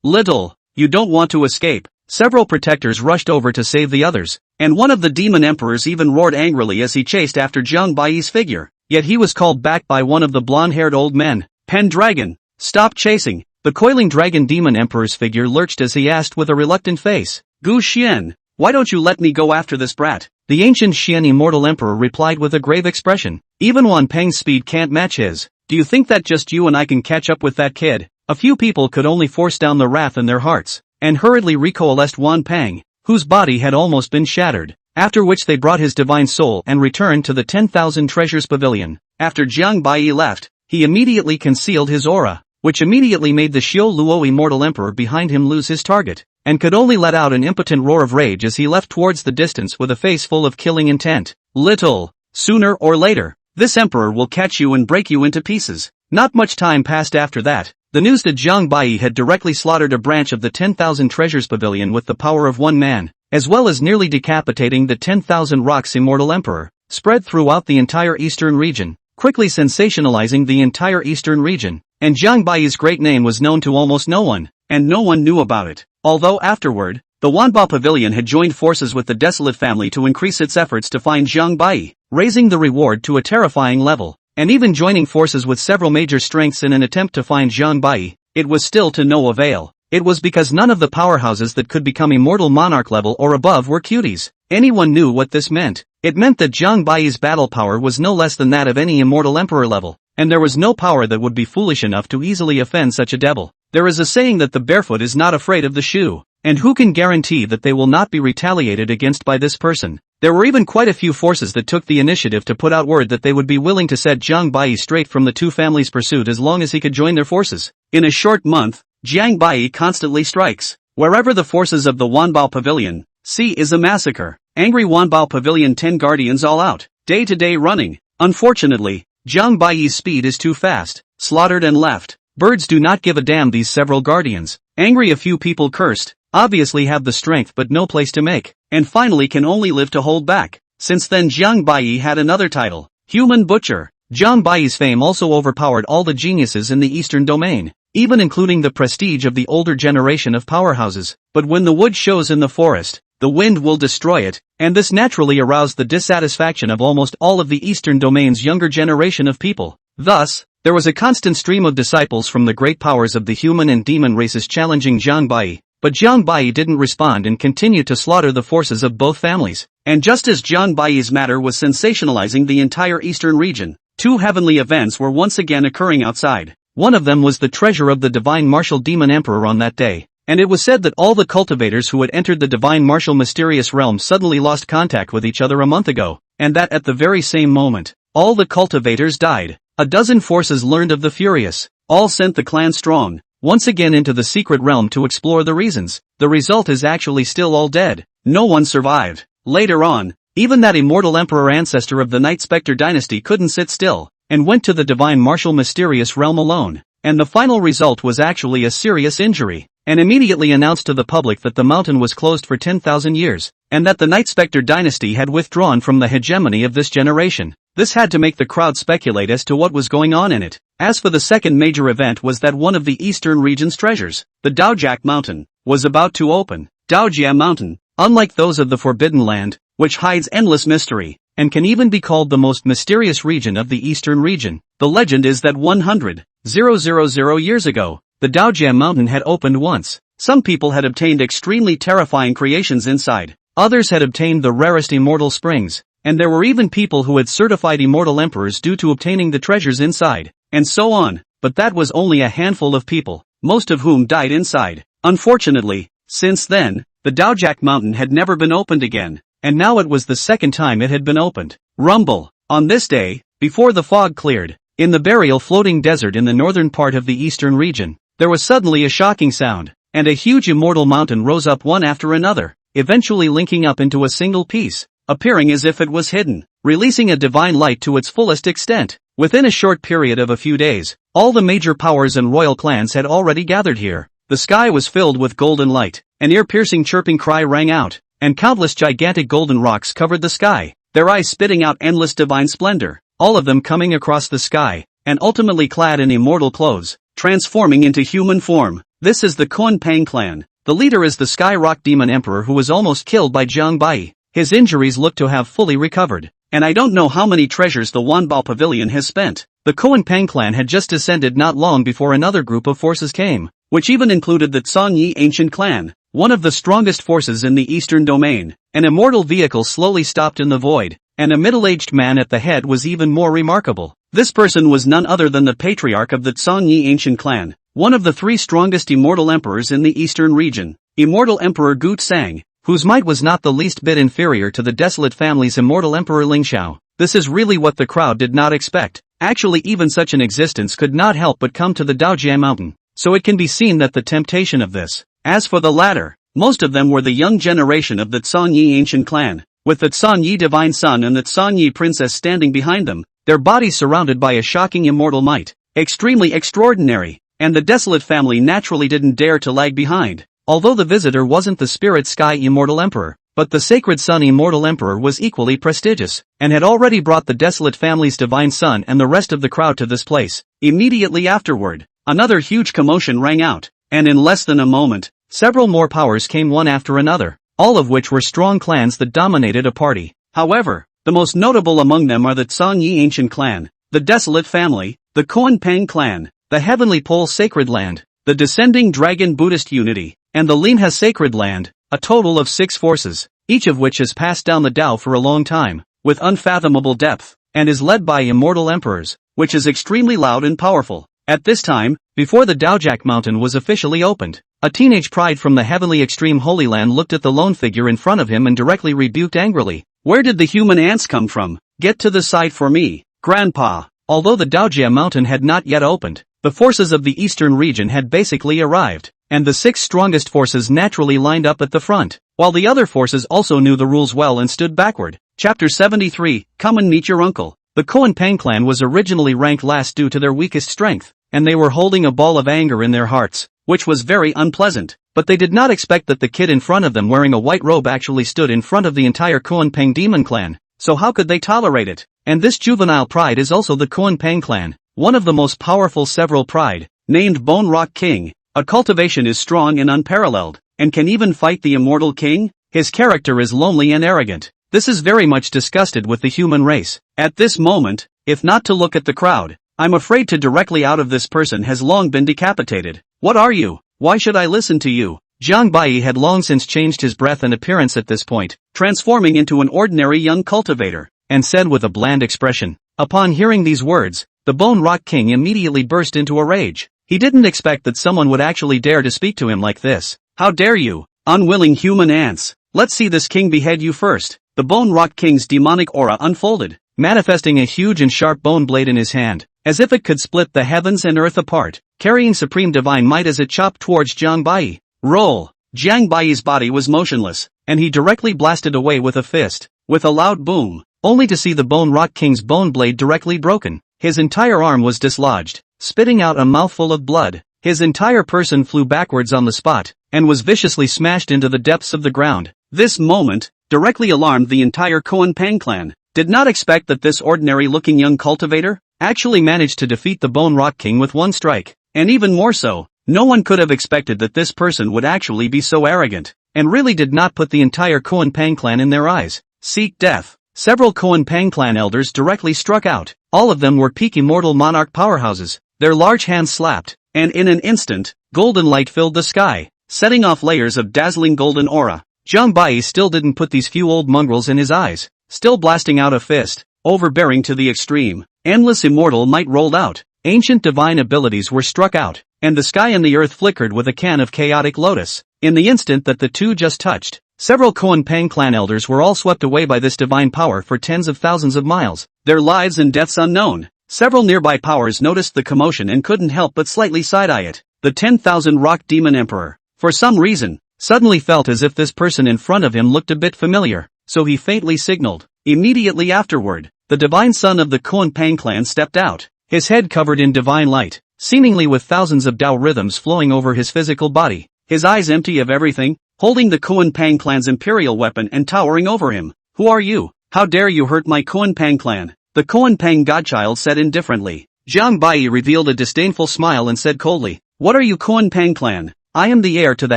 Little, you don't want to escape. Several protectors rushed over to save the others, and one of the demon emperors even roared angrily as he chased after Jiang Baiyi's figure. Yet he was called back by one of the blonde-haired old men. Pendragon, stop chasing. The coiling dragon demon emperor's figure lurched as he asked with a reluctant face. Gu Xian, why don't you let me go after this brat? The ancient Xian immortal emperor replied with a grave expression. Even Wanpeng's speed can't match his. Do you think that just you and I can catch up with that kid? A few people could only force down the wrath in their hearts, and hurriedly recoalesced Wanpeng, whose body had almost been shattered, after which they brought his divine soul and returned to the 10,000 Treasures Pavilion. After Jiang Baiyi left, he immediately concealed his aura, which immediately made the Xiao Luo Immortal Emperor behind him lose his target, and could only let out an impotent roar of rage as he left towards the distance with a face full of killing intent. Little, sooner or later, this emperor will catch you and break you into pieces. Not much time passed after that. The news that Jiang Baiyi had directly slaughtered a branch of the 10,000 Treasures Pavilion with the power of one man, as well as nearly decapitating the 10,000 Rocks Immortal Emperor, spread throughout the entire eastern region, quickly sensationalizing the entire eastern region, and Jiang Baiyi's great name was known to almost no one, and no one knew about it. Although afterward, the Wanbao Pavilion had joined forces with the Desolate family to increase its efforts to find Jiang Baiyi, raising the reward to a terrifying level, and even joining forces with several major strengths in an attempt to find Jiang Baiyi, it was still to no avail. It was because none of the powerhouses that could become immortal monarch level or above were cuties. Anyone knew what this meant. It meant that Jiang Baiyi's battle power was no less than that of any immortal emperor level, and there was no power that would be foolish enough to easily offend such a devil. There is a saying that the barefoot is not afraid of the shoe, and who can guarantee that they will not be retaliated against by this person? There were even quite a few forces that took the initiative to put out word that they would be willing to set Jiang Baiyi straight from the two families' pursuit as long as he could join their forces. In a short month, Jiang Baiyi constantly strikes. Wherever the forces of the Wanbao Pavilion see is a massacre. Angry Wanbao Pavilion 10 guardians all out, day-to-day running. Unfortunately, Jiang Baiyi's speed is too fast, slaughtered and left. Birds do not give a damn. These several guardians, angry a few people cursed, obviously have the strength but no place to make, and finally can only live to hold back. Since then Jiang Baiyi had another title, Human Butcher. Jiang Baiyi's fame also overpowered all the geniuses in the eastern domain, even including the prestige of the older generation of powerhouses. But when the wood shows in the forest, the wind will destroy it, and this naturally aroused the dissatisfaction of almost all of the eastern domain's younger generation of people. Thus, there was a constant stream of disciples from the great powers of the human and demon races challenging Jiang Baiyi, but Jiang Baiyi didn't respond and continued to slaughter the forces of both families. And just as Jiang Baiyi's matter was sensationalizing the entire eastern region, two heavenly events were once again occurring outside. One of them was the treasure of the Divine Martial Demon Emperor on that day, and it was said that all the cultivators who had entered the Divine Martial Mysterious Realm suddenly lost contact with each other a month ago, and that at the very same moment, all the cultivators died. A dozen forces learned of the furious, all sent the clan Strong once again into the secret realm to explore the reasons. The result is actually still all dead. No one survived. Later on, even that immortal emperor ancestor of the Night Spectre dynasty couldn't sit still, and went to the Divine Martial Mysterious Realm alone, and the final result was actually a serious injury, and immediately announced to the public that the mountain was closed for 10,000 years, and that the Night Spectre dynasty had withdrawn from the hegemony of this generation. This had to make the crowd speculate as to what was going on in it. As for the second major event was that one of the eastern region's treasures, the Daojak Mountain, was about to open. Daojia Mountain, unlike those of the Forbidden Land, which hides endless mystery, and can even be called the most mysterious region of the eastern region, the legend is that 100,000 years ago, the Daojia Mountain had opened once. Some people had obtained extremely terrifying creations inside, others had obtained the rarest immortal springs, and there were even people who had certified immortal emperors due to obtaining the treasures inside, and so on, but that was only a handful of people, most of whom died inside. Unfortunately, since then, the Daojak Mountain had never been opened again, and now it was the second time it had been opened. Rumble. On this day, before the fog cleared, in the burial floating desert in the northern part of the eastern region, there was suddenly a shocking sound, and a huge immortal mountain rose up one after another, eventually linking up into a single piece, appearing as if it was hidden, releasing a divine light to its fullest extent. Within a short period of a few days, all the major powers and royal clans had already gathered here. The sky was filled with golden light, an ear-piercing chirping cry rang out, and countless gigantic golden rocks covered the sky, their eyes spitting out endless divine splendor, all of them coming across the sky, and ultimately clad in immortal clothes, transforming into human form. This is the Kunpeng clan. The leader is the Sky Rock Demon Emperor who was almost killed by Jiang Bai. His injuries look to have fully recovered, and I don't know how many treasures the Wanbao Pavilion has spent. The Kunpeng clan had just descended not long before another group of forces came, which even included the Zhongyi ancient clan, one of the strongest forces in the eastern domain. An immortal vehicle slowly stopped in the void, and a middle-aged man at the head was even more remarkable. This person was none other than the patriarch of the Zhongyi ancient clan, one of the three strongest immortal emperors in the eastern region, Immortal Emperor Gu Tsang, whose might was not the least bit inferior to the desolate family's immortal Emperor Ling Xiao. This is really what the crowd did not expect. Actually, even such an existence could not help but come to the Daojia Mountain, so it can be seen that the temptation of this. As for the latter, most of them were the young generation of the Zhongyi ancient clan, with the Zhongyi divine son and the Zhongyi princess standing behind them, their bodies surrounded by a shocking immortal might, extremely extraordinary, and the desolate family naturally didn't dare to lag behind. Although the visitor wasn't the Spirit Sky Immortal Emperor, but the Sacred Sun Immortal Emperor was equally prestigious, and had already brought the desolate family's divine son and the rest of the crowd to this place. Immediately afterward, another huge commotion rang out, and in less than a moment, several more powers came one after another, all of which were strong clans that dominated a party. However, the most notable among them are the Zhongyi ancient clan, the Desolate family, the Kunpeng clan, the Heavenly Pole Sacred Land, the Descending Dragon Buddhist Unity, and the Linha Sacred Land, a total of 6 forces, each of which has passed down the Tao for a long time, with unfathomable depth, and is led by immortal emperors, which is extremely loud and powerful. At this time, before the Daojak Mountain was officially opened, a teenage pride from the heavenly extreme Holy Land looked at the lone figure in front of him and directly rebuked angrily. Where did the human ants come from? Get to the side for me, Grandpa. Although the Daojia Mountain had not yet opened, the forces of the eastern region had basically arrived, and the 6 strongest forces naturally lined up at the front, while the other forces also knew the rules well and stood backward. Chapter 73, Come and Meet Your Uncle. The Kunpeng clan was originally ranked last due to their weakest strength, and they were holding a ball of anger in their hearts, which was very unpleasant, but they did not expect that the kid in front of them wearing a white robe actually stood in front of the entire Kunpeng demon clan, so how could they tolerate it? And this juvenile pride is also the Kunpeng clan, one of the most powerful several pride, named Bone Rock King. A cultivation is strong and unparalleled, and can even fight the immortal king. His character is lonely and arrogant. This is very much disgusted with the human race. At this moment, if not to look at the crowd, I'm afraid to directly out of this person has long been decapitated. What are you? Why should I listen to you? Jiang Bai had long since changed his breath and appearance at this point, transforming into an ordinary young cultivator, and said with a bland expression. Upon hearing these words, the Bone Rock King immediately burst into a rage. He didn't expect that someone would actually dare to speak to him like this. How dare you, unwilling human ants? Let's see this king behead you first. The Bone Rock King's demonic aura unfolded, manifesting a huge and sharp bone blade in his hand, as if it could split the heavens and earth apart, carrying supreme divine might as it chopped towards Jiang Bai. Roll! Jiang Bai's body was motionless, and he directly blasted away with a fist, with a loud boom, only to see the Bone Rock King's bone blade directly broken. His entire arm was dislodged, spitting out a mouthful of blood. His entire person flew backwards on the spot, and was viciously smashed into the depths of the ground. This moment directly alarmed the entire Kunpeng clan. Did not expect that this ordinary-looking young cultivator actually managed to defeat the Bone Rock King with one strike. And even more so, no one could have expected that this person would actually be so arrogant, and really did not put the entire Koan Pang clan in their eyes. Seek death. Several Koan Pang clan elders directly struck out. All of them were peak immortal monarch powerhouses. Their large hands slapped, and in an instant, golden light filled the sky, setting off layers of dazzling golden aura. Zhang Bai still didn't put these few old mongrels in his eyes, still blasting out a fist, overbearing to the extreme. Endless immortal might rolled out, ancient divine abilities were struck out, and the sky and the earth flickered with a can of chaotic lotus. In the instant that the two just touched, several Koan Pang clan elders were all swept away by this divine power for tens of thousands of miles, their lives and deaths unknown. Several nearby powers noticed the commotion and couldn't help but slightly side-eye it. The 10,000 Rock Demon Emperor, for some reason, suddenly felt as if this person in front of him looked a bit familiar, so he faintly signaled. Immediately afterward, the divine son of the Koan Pang clan stepped out, his head covered in divine light, seemingly with thousands of Tao rhythms flowing over his physical body, his eyes empty of everything, holding the Koan Pang clan's imperial weapon and towering over him. Who are you? How dare you hurt my Koan Pang clan? The Koan Pang godchild said indifferently. Zhang Bai revealed a disdainful smile and said coldly, "What are you Koan Pang clan? I am the heir to the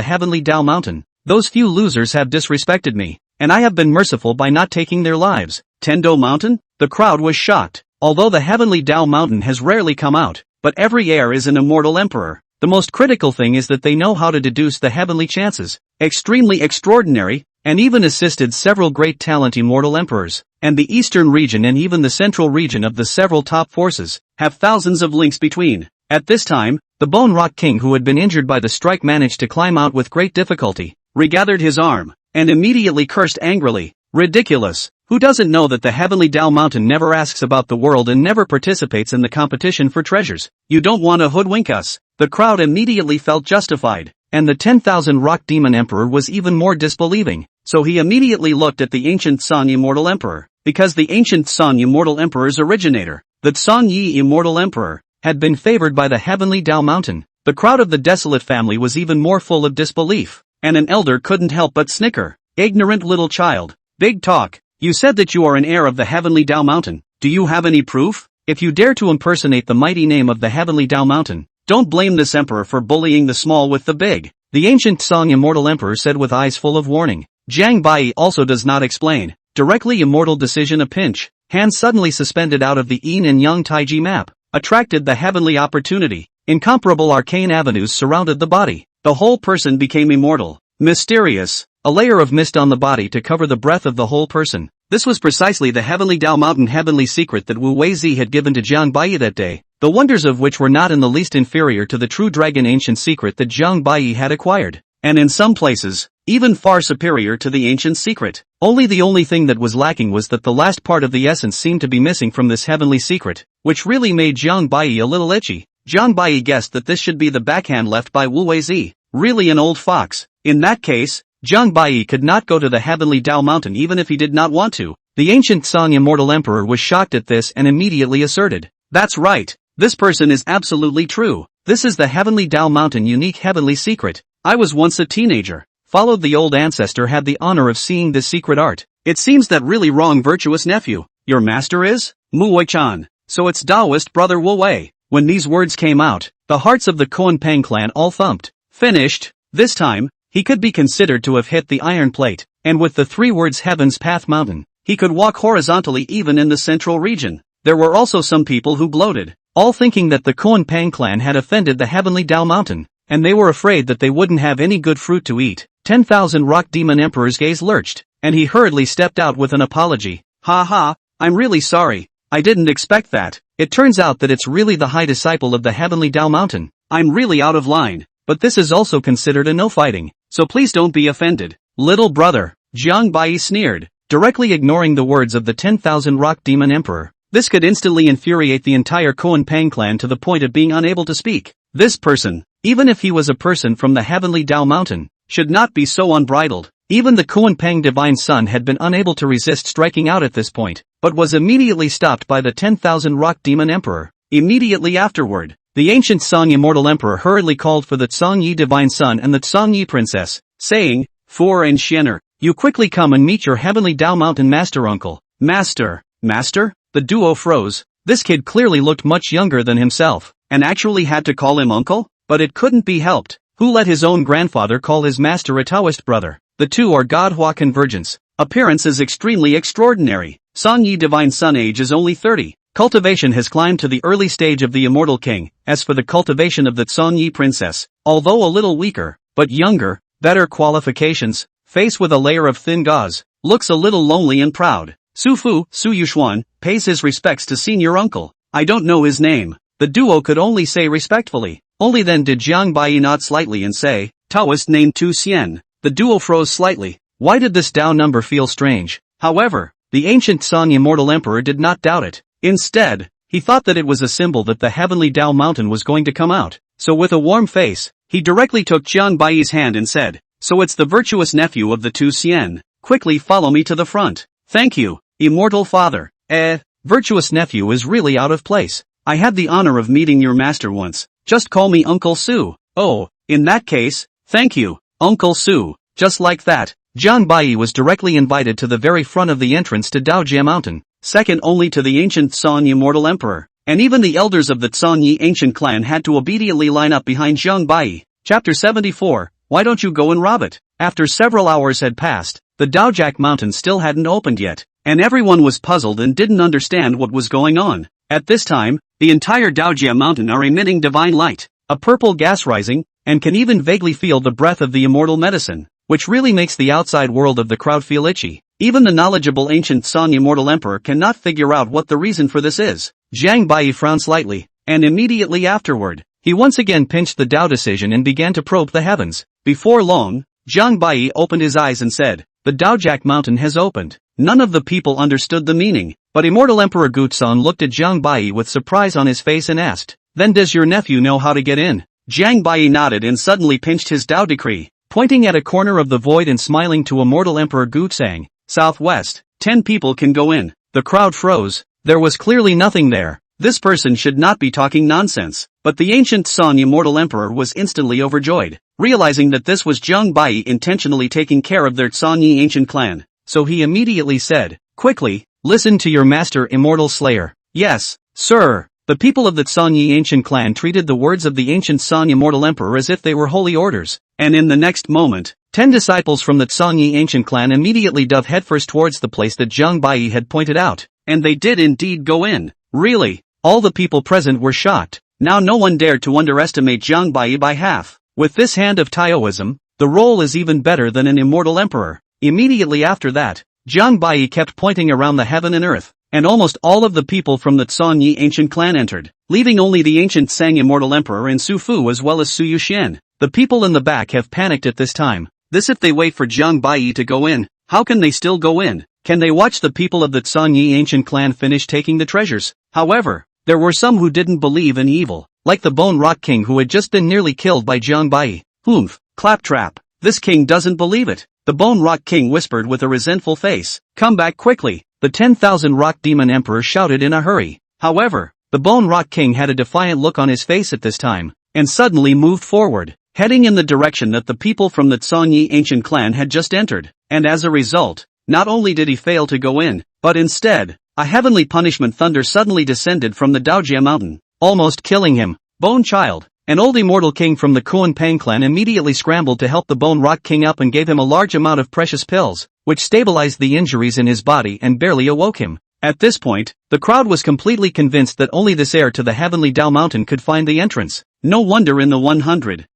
heavenly Tao mountain. Those few losers have disrespected me, and I have been merciful by not taking their lives." Tendo Mountain? The crowd was shocked. Although the heavenly Tao mountain has rarely come out, but every heir is an immortal emperor. The most critical thing is that they know how to deduce the heavenly chances. Extremely extraordinary, and even assisted several great talent immortal emperors, and the eastern region and even the central region of the several top forces, have thousands of links between. At this time, the Bone Rock King who had been injured by the strike managed to climb out with great difficulty, regathered his arm, and immediately cursed angrily. Ridiculous! Who doesn't know that the heavenly Tao mountain never asks about the world and never participates in the competition for treasures? You don't want to hoodwink us. The crowd immediately felt justified, and the 10,000 Rock Demon Emperor was even more disbelieving, so he immediately looked at the ancient Song Immortal Emperor, because the ancient Song Immortal Emperor's originator, the Song Yi Immortal Emperor, had been favored by the heavenly Tao mountain. The crowd of the desolate family was even more full of disbelief, and an elder couldn't help but snicker. Ignorant little child. Big talk. You said that you are an heir of the heavenly Tao mountain. Do you have any proof? If you dare to impersonate the mighty name of the heavenly Tao mountain, don't blame this emperor for bullying the small with the big. The ancient Song Immortal Emperor said with eyes full of warning. Zhang Bai also does not explain. Directly immortal decision a pinch. Hands suddenly suspended out of the Yin and Yang Taiji map. Attracted the heavenly opportunity. Incomparable arcane avenues surrounded the body. The whole person became immortal. Mysterious. A layer of mist on the body to cover the breath of the whole person. This was precisely the heavenly Tao mountain heavenly secret that Wu Weizi had given to Zhang Bai that day, the wonders of which were not in the least inferior to the true dragon ancient secret that Zhang Bai had acquired, and in some places, even far superior to the ancient secret. The only thing that was lacking was that the last part of the essence seemed to be missing from this heavenly secret, which really made Zhang Bai a little itchy. Zhang Bai guessed that this should be the backhand left by Wu Weizi, really an old fox. In that case, Zhang Bai could not go to the heavenly Tao mountain even if he did not want to. The ancient Song Immortal Emperor was shocked at this and immediately asserted, "That's right, this person is absolutely true. This is the heavenly Tao mountain unique heavenly secret. I was once a teenager, followed the old ancestor had the honor of seeing this secret art. It seems that really wrong virtuous nephew. Your master is? Mu Wei-chan. So it's Taoist brother Wu Wei." When these words came out, the hearts of the Koan Pang clan all thumped. Finished. This time, he could be considered to have hit the iron plate, and with the 3 words Heaven's Path Mountain, he could walk horizontally even in the central region. There were also some people who gloated, all thinking that the Koan Pang clan had offended the heavenly Tao mountain, and they were afraid that they wouldn't have any good fruit to eat. 10,000 Rock Demon Emperor's gaze lurched, and he hurriedly stepped out with an apology. "Ha ha, I'm really sorry. I didn't expect that. It turns out that it's really the high disciple of the heavenly Tao mountain. I'm really out of line, but this is also considered a no fighting. So please don't be offended, little brother." Zhang Bai sneered, directly ignoring the words of the 10,000 Rock Demon Emperor. This could instantly infuriate the entire Koan Pang clan to the point of being unable to speak. This person, even if he was a person from the heavenly Tao mountain, should not be so unbridled. Even the Koan Pang divine son had been unable to resist striking out at this point, but was immediately stopped by the 10,000 Rock Demon Emperor. Immediately afterward, the ancient Song Immortal Emperor hurriedly called for the Tsong Yi Divine Son and the Tsong Yi Princess, saying, "Fu and Xianer, you quickly come and meet your heavenly Tao Mountain Master Uncle." Master? The duo froze, This kid clearly looked much younger than himself, and actually had to call him uncle? But it couldn't be helped. Who let his own grandfather call his master a Taoist brother? The two are Godhua convergence. Appearance is extremely extraordinary. Song Yi Divine Sun age is only 30. Cultivation has climbed to the early stage of the Immortal King. As for the cultivation of the Song Yi Princess, although a little weaker, but younger, better qualifications, face with a layer of thin gauze, looks a little lonely and proud. Su Fu, Su Yuxuan, pays his respects to senior uncle. I don't know his name. The duo could only say respectfully. Only then did Jiang Bai nod slightly and say, Taoist named Tu Xian. The duo froze slightly. Why did this Dao number feel strange? However, the ancient Song Immortal Emperor did not doubt it. Instead, he thought that it was a symbol that the heavenly Dao mountain was going to come out. So with a warm face, he directly took Jiang Bai's hand and said, so it's the virtuous nephew of the Tu Xian. Quickly follow me to the front. Thank you, immortal father. Virtuous nephew is really out of place. I had the honor of meeting your master once. Just call me Uncle Su. Oh, in that case, thank you, Uncle Su. Just like that, Jiang Bai was directly invited to the very front of the entrance to Daojia Mountain, second only to the ancient Song Immortal Emperor, and even the elders of the Song Yi ancient clan had to obediently line up behind Jiang Bai. Chapter 74, Why don't you go and rob it? After several hours had passed, the Daojia Mountain still hadn't opened yet, and everyone was puzzled and didn't understand what was going on. At this time, the entire Daojia Mountain are emitting divine light, a purple gas rising, and can even vaguely feel the breath of the immortal medicine, which really makes the outside world of the crowd feel itchy. Even the knowledgeable ancient Song Immortal Emperor cannot figure out what the reason for this is. Jiang Bai frowned slightly, and immediately afterward, he once again pinched the Dao decision and began to probe the heavens. Before long, Jiang Bai opened his eyes and said, the Daojia Mountain has opened. None of the people understood the meaning, but Immortal Emperor Gutsan looked at Jiang Bai with surprise on his face and asked, then does your nephew know how to get in? Jiang Bai nodded and suddenly pinched his Dao decree, pointing at a corner of the void and smiling to Immortal Emperor Gutsang, southwest, 10 people can go in. The crowd froze. There was clearly nothing there. This person should not be talking nonsense. But the ancient Song Immortal Emperor was instantly overjoyed, realizing that this was Jiang Bai intentionally taking care of their Song Yi ancient clan. So he immediately said, quickly, listen to your master Immortal Slayer. Yes, sir. The people of the Song Yi ancient clan treated the words of the ancient Song Immortal Emperor as if they were holy orders, and in the next moment, 10 disciples from the Song Yi ancient clan immediately dove headfirst towards the place that Jiang Bai had pointed out, and they did indeed go in. Really, all the people present were shocked. Now no one dared to underestimate Jiang Bai by half. With this hand of Taoism, the role is even better than an immortal emperor. Immediately after that, Jiang Bai kept pointing around the heaven and earth, and almost all of the people from the Song Yi ancient clan entered, leaving only the ancient Sang Immortal Emperor and Su Fu as well as Su Yuxian. The people in the back have panicked at this time. This if they wait for Jiang Bai to go in, how can they still go in? Can they watch the people of the Song Yi ancient clan finish taking the treasures? However, there were some who didn't believe in evil, like the Bone Rock King who had just been nearly killed by Jiang Bai. Humph, claptrap. This king doesn't believe it. The Bone Rock King whispered with a resentful face. Come back quickly. The 10,000 Rock Demon Emperor shouted in a hurry. However, the Bone Rock King had a defiant look on his face at this time, and suddenly moved forward, heading in the direction that the people from the Song Yi ancient clan had just entered, and as a result, not only did he fail to go in, but instead, a heavenly punishment thunder suddenly descended from the Daojia mountain, almost killing him. Bone Child, an old immortal king from the Kuan Pang clan immediately scrambled to help the Bone Rock King up and gave him a large amount of precious pills, which stabilized the injuries in his body and barely awoke him. At this point, the crowd was completely convinced that only this heir to the heavenly Dao mountain could find the entrance. No wonder in the 100,000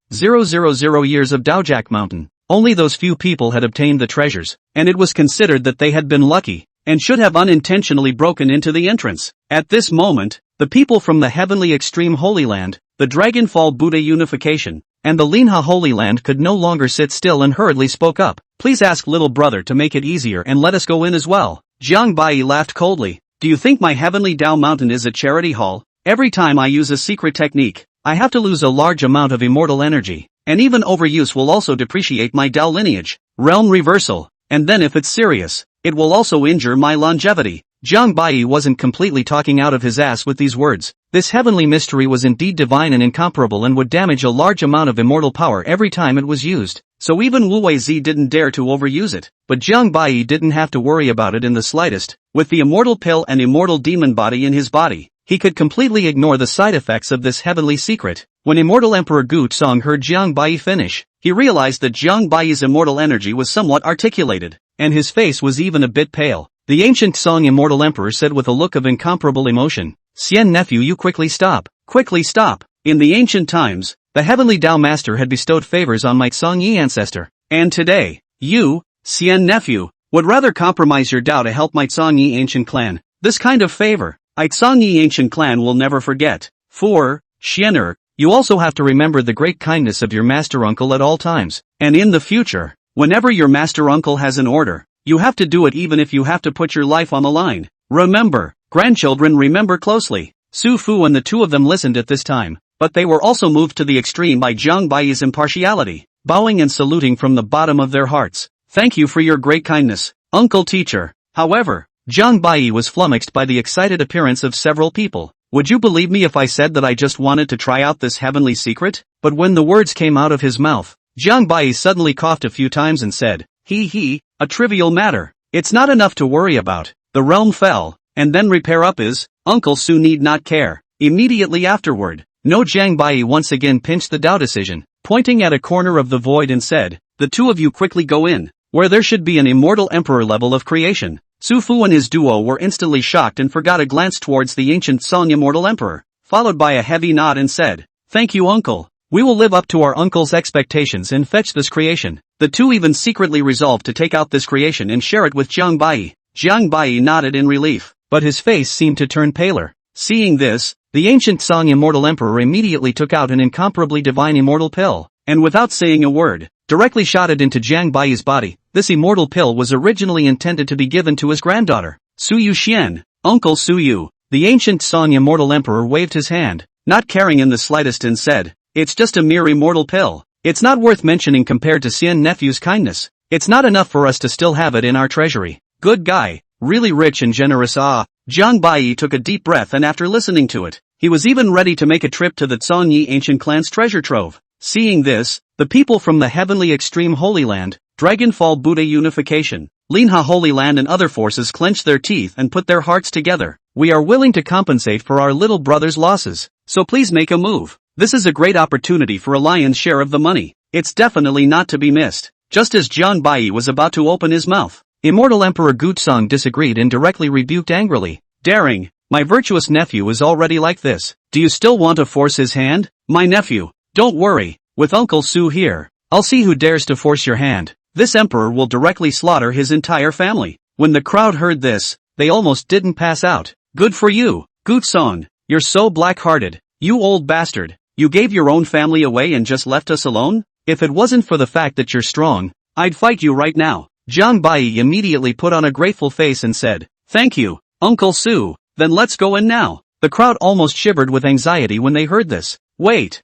years of Daojia mountain, only those few people had obtained the treasures, and it was considered that they had been lucky, and should have unintentionally broken into the entrance. At this moment, the people from the heavenly extreme Holy Land, the Dragonfall Buddha Unification, and the Linha Holy Land could no longer sit still and hurriedly spoke up. Please ask little brother to make it easier and let us go in as well. Jiang Bai laughed coldly. Do you think my heavenly Dao mountain is a charity hall? Every time I use a secret technique, I have to lose a large amount of immortal energy, and even overuse will also depreciate my Dao lineage. Realm reversal, and then if it's serious, it will also injure my longevity. Jiang Bai wasn't completely talking out of his ass with these words. This heavenly mystery was indeed divine and incomparable and would damage a large amount of immortal power every time it was used. So even Wu Weizi didn't dare to overuse it. But Jiang Bai didn't have to worry about it in the slightest. With the immortal pill and immortal demon body in his body, he could completely ignore the side effects of this heavenly secret. When Immortal Emperor Song heard Jiang Bai finish, he realized that Jiang Bai's immortal energy was somewhat articulated, and his face was even a bit pale. The ancient Song Immortal Emperor said with a look of incomparable emotion, "Xian nephew, you quickly stop. Quickly stop." In the ancient times, the heavenly Tao Master had bestowed favors on my Song Yi ancestor, and today, you, Xian nephew, would rather compromise your Tao to help my Song Yi ancient clan. This kind of favor, I Song Yi ancient clan will never forget. 4. Xianer, you also have to remember the great kindness of your master uncle at all times, and in the future, whenever your master uncle has an order, you have to do it even if you have to put your life on the line. Remember, grandchildren, remember closely. Su Fu and the two of them listened at this time, but they were also moved to the extreme by Jiang Bai's impartiality, bowing and saluting from the bottom of their hearts. Thank you for your great kindness, uncle teacher. However, Jiang Bai was flummoxed by the excited appearance of several people. Would you believe me if I said that I just wanted to try out this heavenly secret? But when the words came out of his mouth, Jiang Bai suddenly coughed a few times and said, "He, a trivial matter. It's not enough to worry about. The realm fell, and then repair up is, Uncle Su need not care." Immediately afterward, No Jiang Bai once again pinched the Tao decision, pointing at a corner of the void and said, "The two of you quickly go in, where there should be an immortal emperor level of creation." Su Fu and his duo were instantly shocked and forgot a glance towards the ancient Song Immortal Emperor, followed by a heavy nod and said, "Thank you, uncle. We will live up to our uncle's expectations and fetch this creation." The two even secretly resolved to take out this creation and share it with Jiang Bai. Jiang Bai nodded in relief, but his face seemed to turn paler. Seeing this, the ancient Song Immortal Emperor immediately took out an incomparably divine immortal pill, and without saying a word, directly shot it into Jiang Bai's body. This immortal pill was originally intended to be given to his granddaughter, Su Yu Xian, Uncle Su Yu. The ancient Song Immortal Emperor waved his hand, not caring in the slightest, and said, "It's just a mere immortal pill. It's not worth mentioning compared to Xian nephew's kindness. It's not enough for us to still have it in our treasury." Good guy, really rich and generous. Jiang Bai took a deep breath, and after listening to it, he was even ready to make a trip to the Song Yi ancient clan's treasure trove. Seeing this, the people from the heavenly extreme Holy Land, Dragonfall Buddha Unification, Linha Holy Land and other forces clenched their teeth and put their hearts together. "We are willing to compensate for our little brother's losses, so please make a move. This is a great opportunity for a lion's share of the money. It's definitely not to be missed." Just as Jiang Bai was about to open his mouth, Immortal Emperor Song disagreed and directly rebuked angrily, "Daring, my virtuous nephew is already like this. Do you still want to force his hand? My nephew, don't worry, with Uncle Su here, I'll see who dares to force your hand. This emperor will directly slaughter his entire family." When the crowd heard this, they almost didn't pass out. "Good for you, Song. You're so black-hearted. You old bastard. You gave your own family away and just left us alone? If it wasn't for the fact that you're strong, I'd fight you right now." Jiang Bai immediately put on a grateful face and said, "Thank you, Uncle Su. Then let's go in now." The crowd almost shivered with anxiety when they heard this. Wait,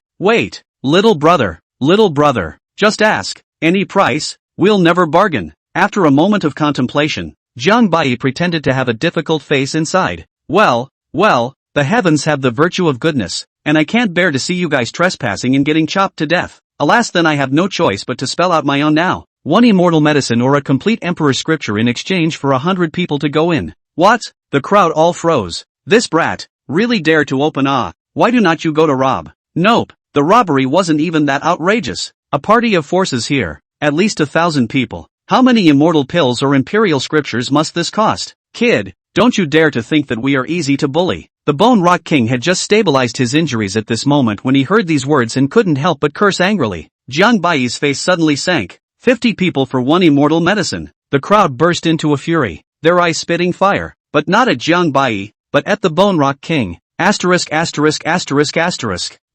little brother, just ask. Any price? We'll never bargain." After a moment of contemplation, Jiang Bai pretended to have a difficult face inside. Well, the heavens have the virtue of goodness, and I can't bear to see you guys trespassing and getting chopped to death. Alas, then I have no choice but to spell out my own now. One immortal medicine or a complete emperor scripture in exchange for 100 people to go in. What? The crowd all froze. This brat, really dare to open. Why do not you go to rob? Nope, the robbery wasn't even that outrageous. A party of forces here, at least 1,000 people. How many immortal pills or imperial scriptures must this cost? Kid, don't you dare to think that we are easy to bully. The Bone Rock King had just stabilized his injuries at this moment when he heard these words and couldn't help but curse angrily. Jiang Bai's face suddenly sank. 50 people for one immortal medicine. The crowd burst into a fury, their eyes spitting fire, but not at Jiang Bai, but at the Bone Rock King. Asterisk.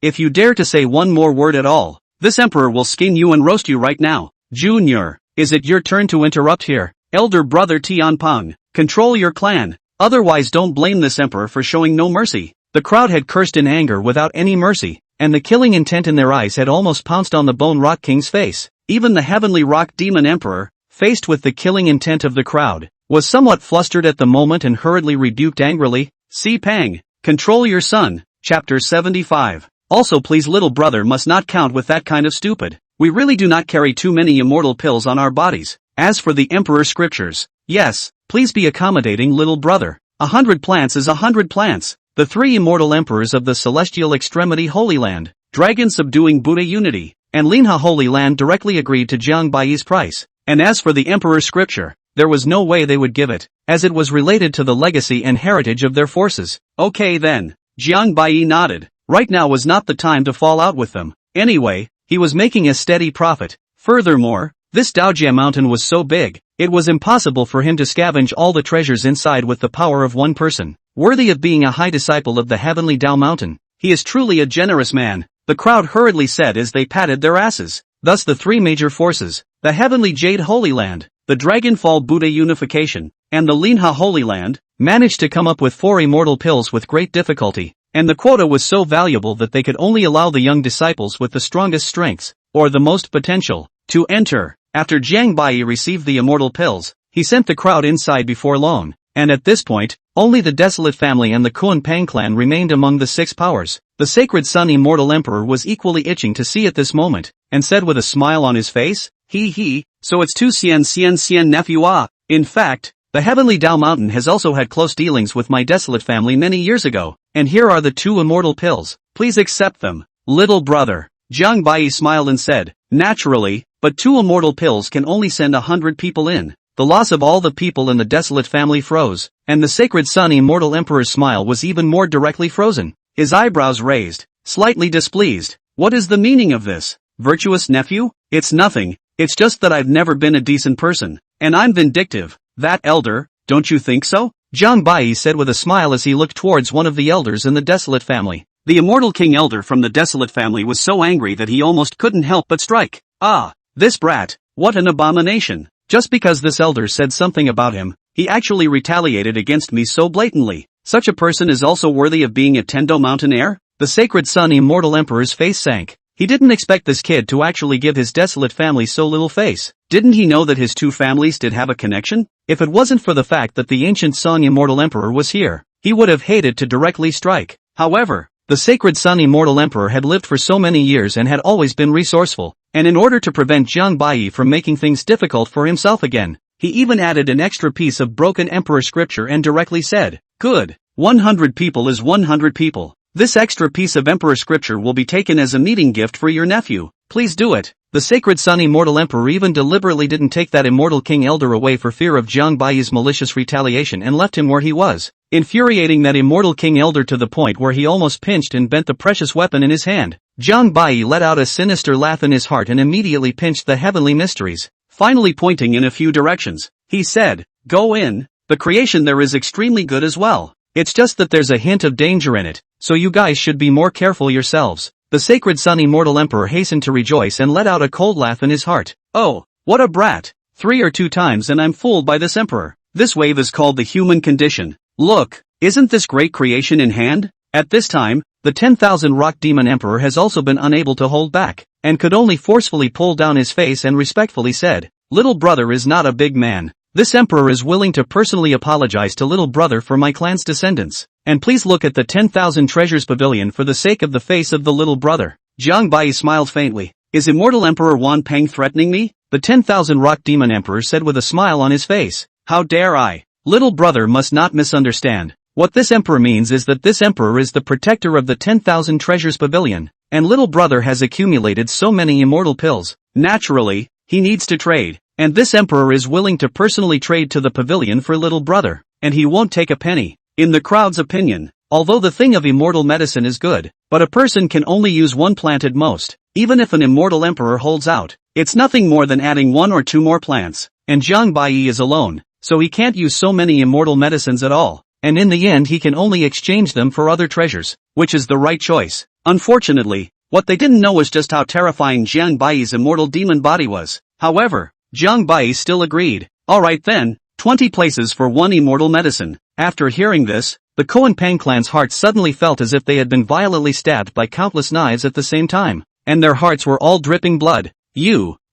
If you dare to say one more word at all, this emperor will skin you and roast you right now. Junior, is it your turn to interrupt here? Elder brother Tianpeng, control your clan, otherwise don't blame this emperor for showing no mercy. The crowd had cursed in anger without any mercy, and the killing intent in their eyes had almost pounced on the Bone Rock King's face. Even the heavenly rock demon emperor, faced with the killing intent of the crowd, was somewhat flustered at the moment and hurriedly rebuked angrily, "Si Pang, control your son." Chapter 75. Also, please, little brother must not count with that kind of stupid. We really do not carry too many immortal pills on our bodies. As for the emperor's scriptures, yes, please be accommodating, little brother. 100 plants is 100 plants. The three immortal emperors of the celestial extremity Holy Land, Dragon subduing Buddha unity, and Linha Holy Land directly agreed to Jiang Baiyi's price. And as for the emperor's scripture, there was no way they would give it, as it was related to the legacy and heritage of their forces. Okay then. Jiang Baiyi nodded. Right now was not the time to fall out with them. Anyway, he was making a steady profit. Furthermore, this Daojia mountain was so big, it was impossible for him to scavenge all the treasures inside with the power of one person. Worthy of being a high disciple of the heavenly Dao mountain, he is truly a generous man, the crowd hurriedly said as they patted their asses. Thus the three major forces, the heavenly Jade Holy Land, the Dragonfall Buddha Unification, and the Linha Holy Land, managed to come up with 4 immortal pills with great difficulty, and the quota was so valuable that they could only allow the young disciples with the strongest strengths, or the most potential, to enter. After Jiang Baiyi received the immortal pills, he sent the crowd inside before long, and at this point, only the Desolate family and the Kuan-Pang clan remained among the 6 powers. The Sacred Sun Immortal Emperor was equally itching to see at this moment, and said with a smile on his face, so it's 2 Xian nephew ah. In fact, the heavenly Dao mountain has also had close dealings with my Desolate family many years ago, and here are the 2 immortal pills, please accept them. Little brother. Jiang Baiyi smiled and said, naturally, but 2 immortal pills can only send 100 people in. The loss of all the people in the Desolate family froze, and the Sacred Sun Immortal Emperor's smile was even more directly frozen. His eyebrows raised, slightly displeased. What is the meaning of this, virtuous nephew? It's nothing, it's just that I've never been a decent person, and I'm vindictive. That elder, don't you think so? Jiang Baiyi said with a smile as he looked towards one of the elders in the Desolate family. The immortal king elder from the Desolate family was so angry that he almost couldn't help but strike. Ah, this brat, what an abomination. Just because this elder said something about him, he actually retaliated against me so blatantly. Such a person is also worthy of being a Tendo mountain heir? The Sacred Sun Immortal Emperor's face sank. He didn't expect this kid to actually give his Desolate family so little face. Didn't he know that his 2 families did have a connection? If it wasn't for the fact that the ancient Song Immortal Emperor was here, he would have hated to directly strike. However, the Sacred Sun Immortal Emperor had lived for so many years and had always been resourceful, and in order to prevent Jiang Baiyi from making things difficult for himself again, he even added an extra piece of broken emperor scripture and directly said, good, 100 people is 100 people. This extra piece of emperor scripture will be taken as a meeting gift for your nephew. Please do it. The Sacred Sun Immortal Emperor even deliberately didn't take that immortal king elder away for fear of Jiang Baiyi's malicious retaliation and left him where he was, infuriating that immortal king elder to the point where he almost pinched and bent the precious weapon in his hand. Jiang Baiyi let out a sinister laugh in his heart and immediately pinched the heavenly mysteries, finally pointing in a few directions. He said, go in, the creation there is extremely good as well. It's just that there's a hint of danger in it, so you guys should be more careful yourselves. The Sacred Sun Immortal Emperor hastened to rejoice and let out a cold laugh in his heart. Oh, what a brat. 3 or 2 times and I'm fooled by this emperor. This wave is called the human condition. Look, isn't this great creation in hand? At this time, the 10,000 Rock Demon Emperor has also been unable to hold back, and could only forcefully pull down his face and respectfully said, little brother is not a big man. This emperor is willing to personally apologize to little brother for my clan's descendants. And please look at the 10,000 treasures pavilion for the sake of the face of the little brother. Jiang Baiyi smiled faintly. Is Immortal Emperor Wan Peng threatening me? The 10,000 Rock Demon Emperor said with a smile on his face. How dare I? Little brother must not misunderstand. What this emperor means is that this emperor is the protector of the 10,000 treasures pavilion, and little brother has accumulated so many immortal pills. Naturally, he needs to trade. And this emperor is willing to personally trade to the pavilion for little brother, and he won't take a penny. In the crowd's opinion, although the thing of immortal medicine is good, but a person can only use 1 plant at most. Even if an immortal emperor holds out, it's nothing more than adding 1 or 2 more plants, and Jiang Baiyi is alone, so he can't use so many immortal medicines at all, and in the end he can only exchange them for other treasures, which is the right choice. Unfortunately, what they didn't know was just how terrifying Jiang Baiyi's immortal demon body was. However, Jiang Baiyi still agreed. Alright then, 20 places for 1 immortal medicine. After hearing this, the Kuan-Pang clan's hearts suddenly felt as if they had been violently stabbed by countless knives at the same time, and their hearts were all dripping blood.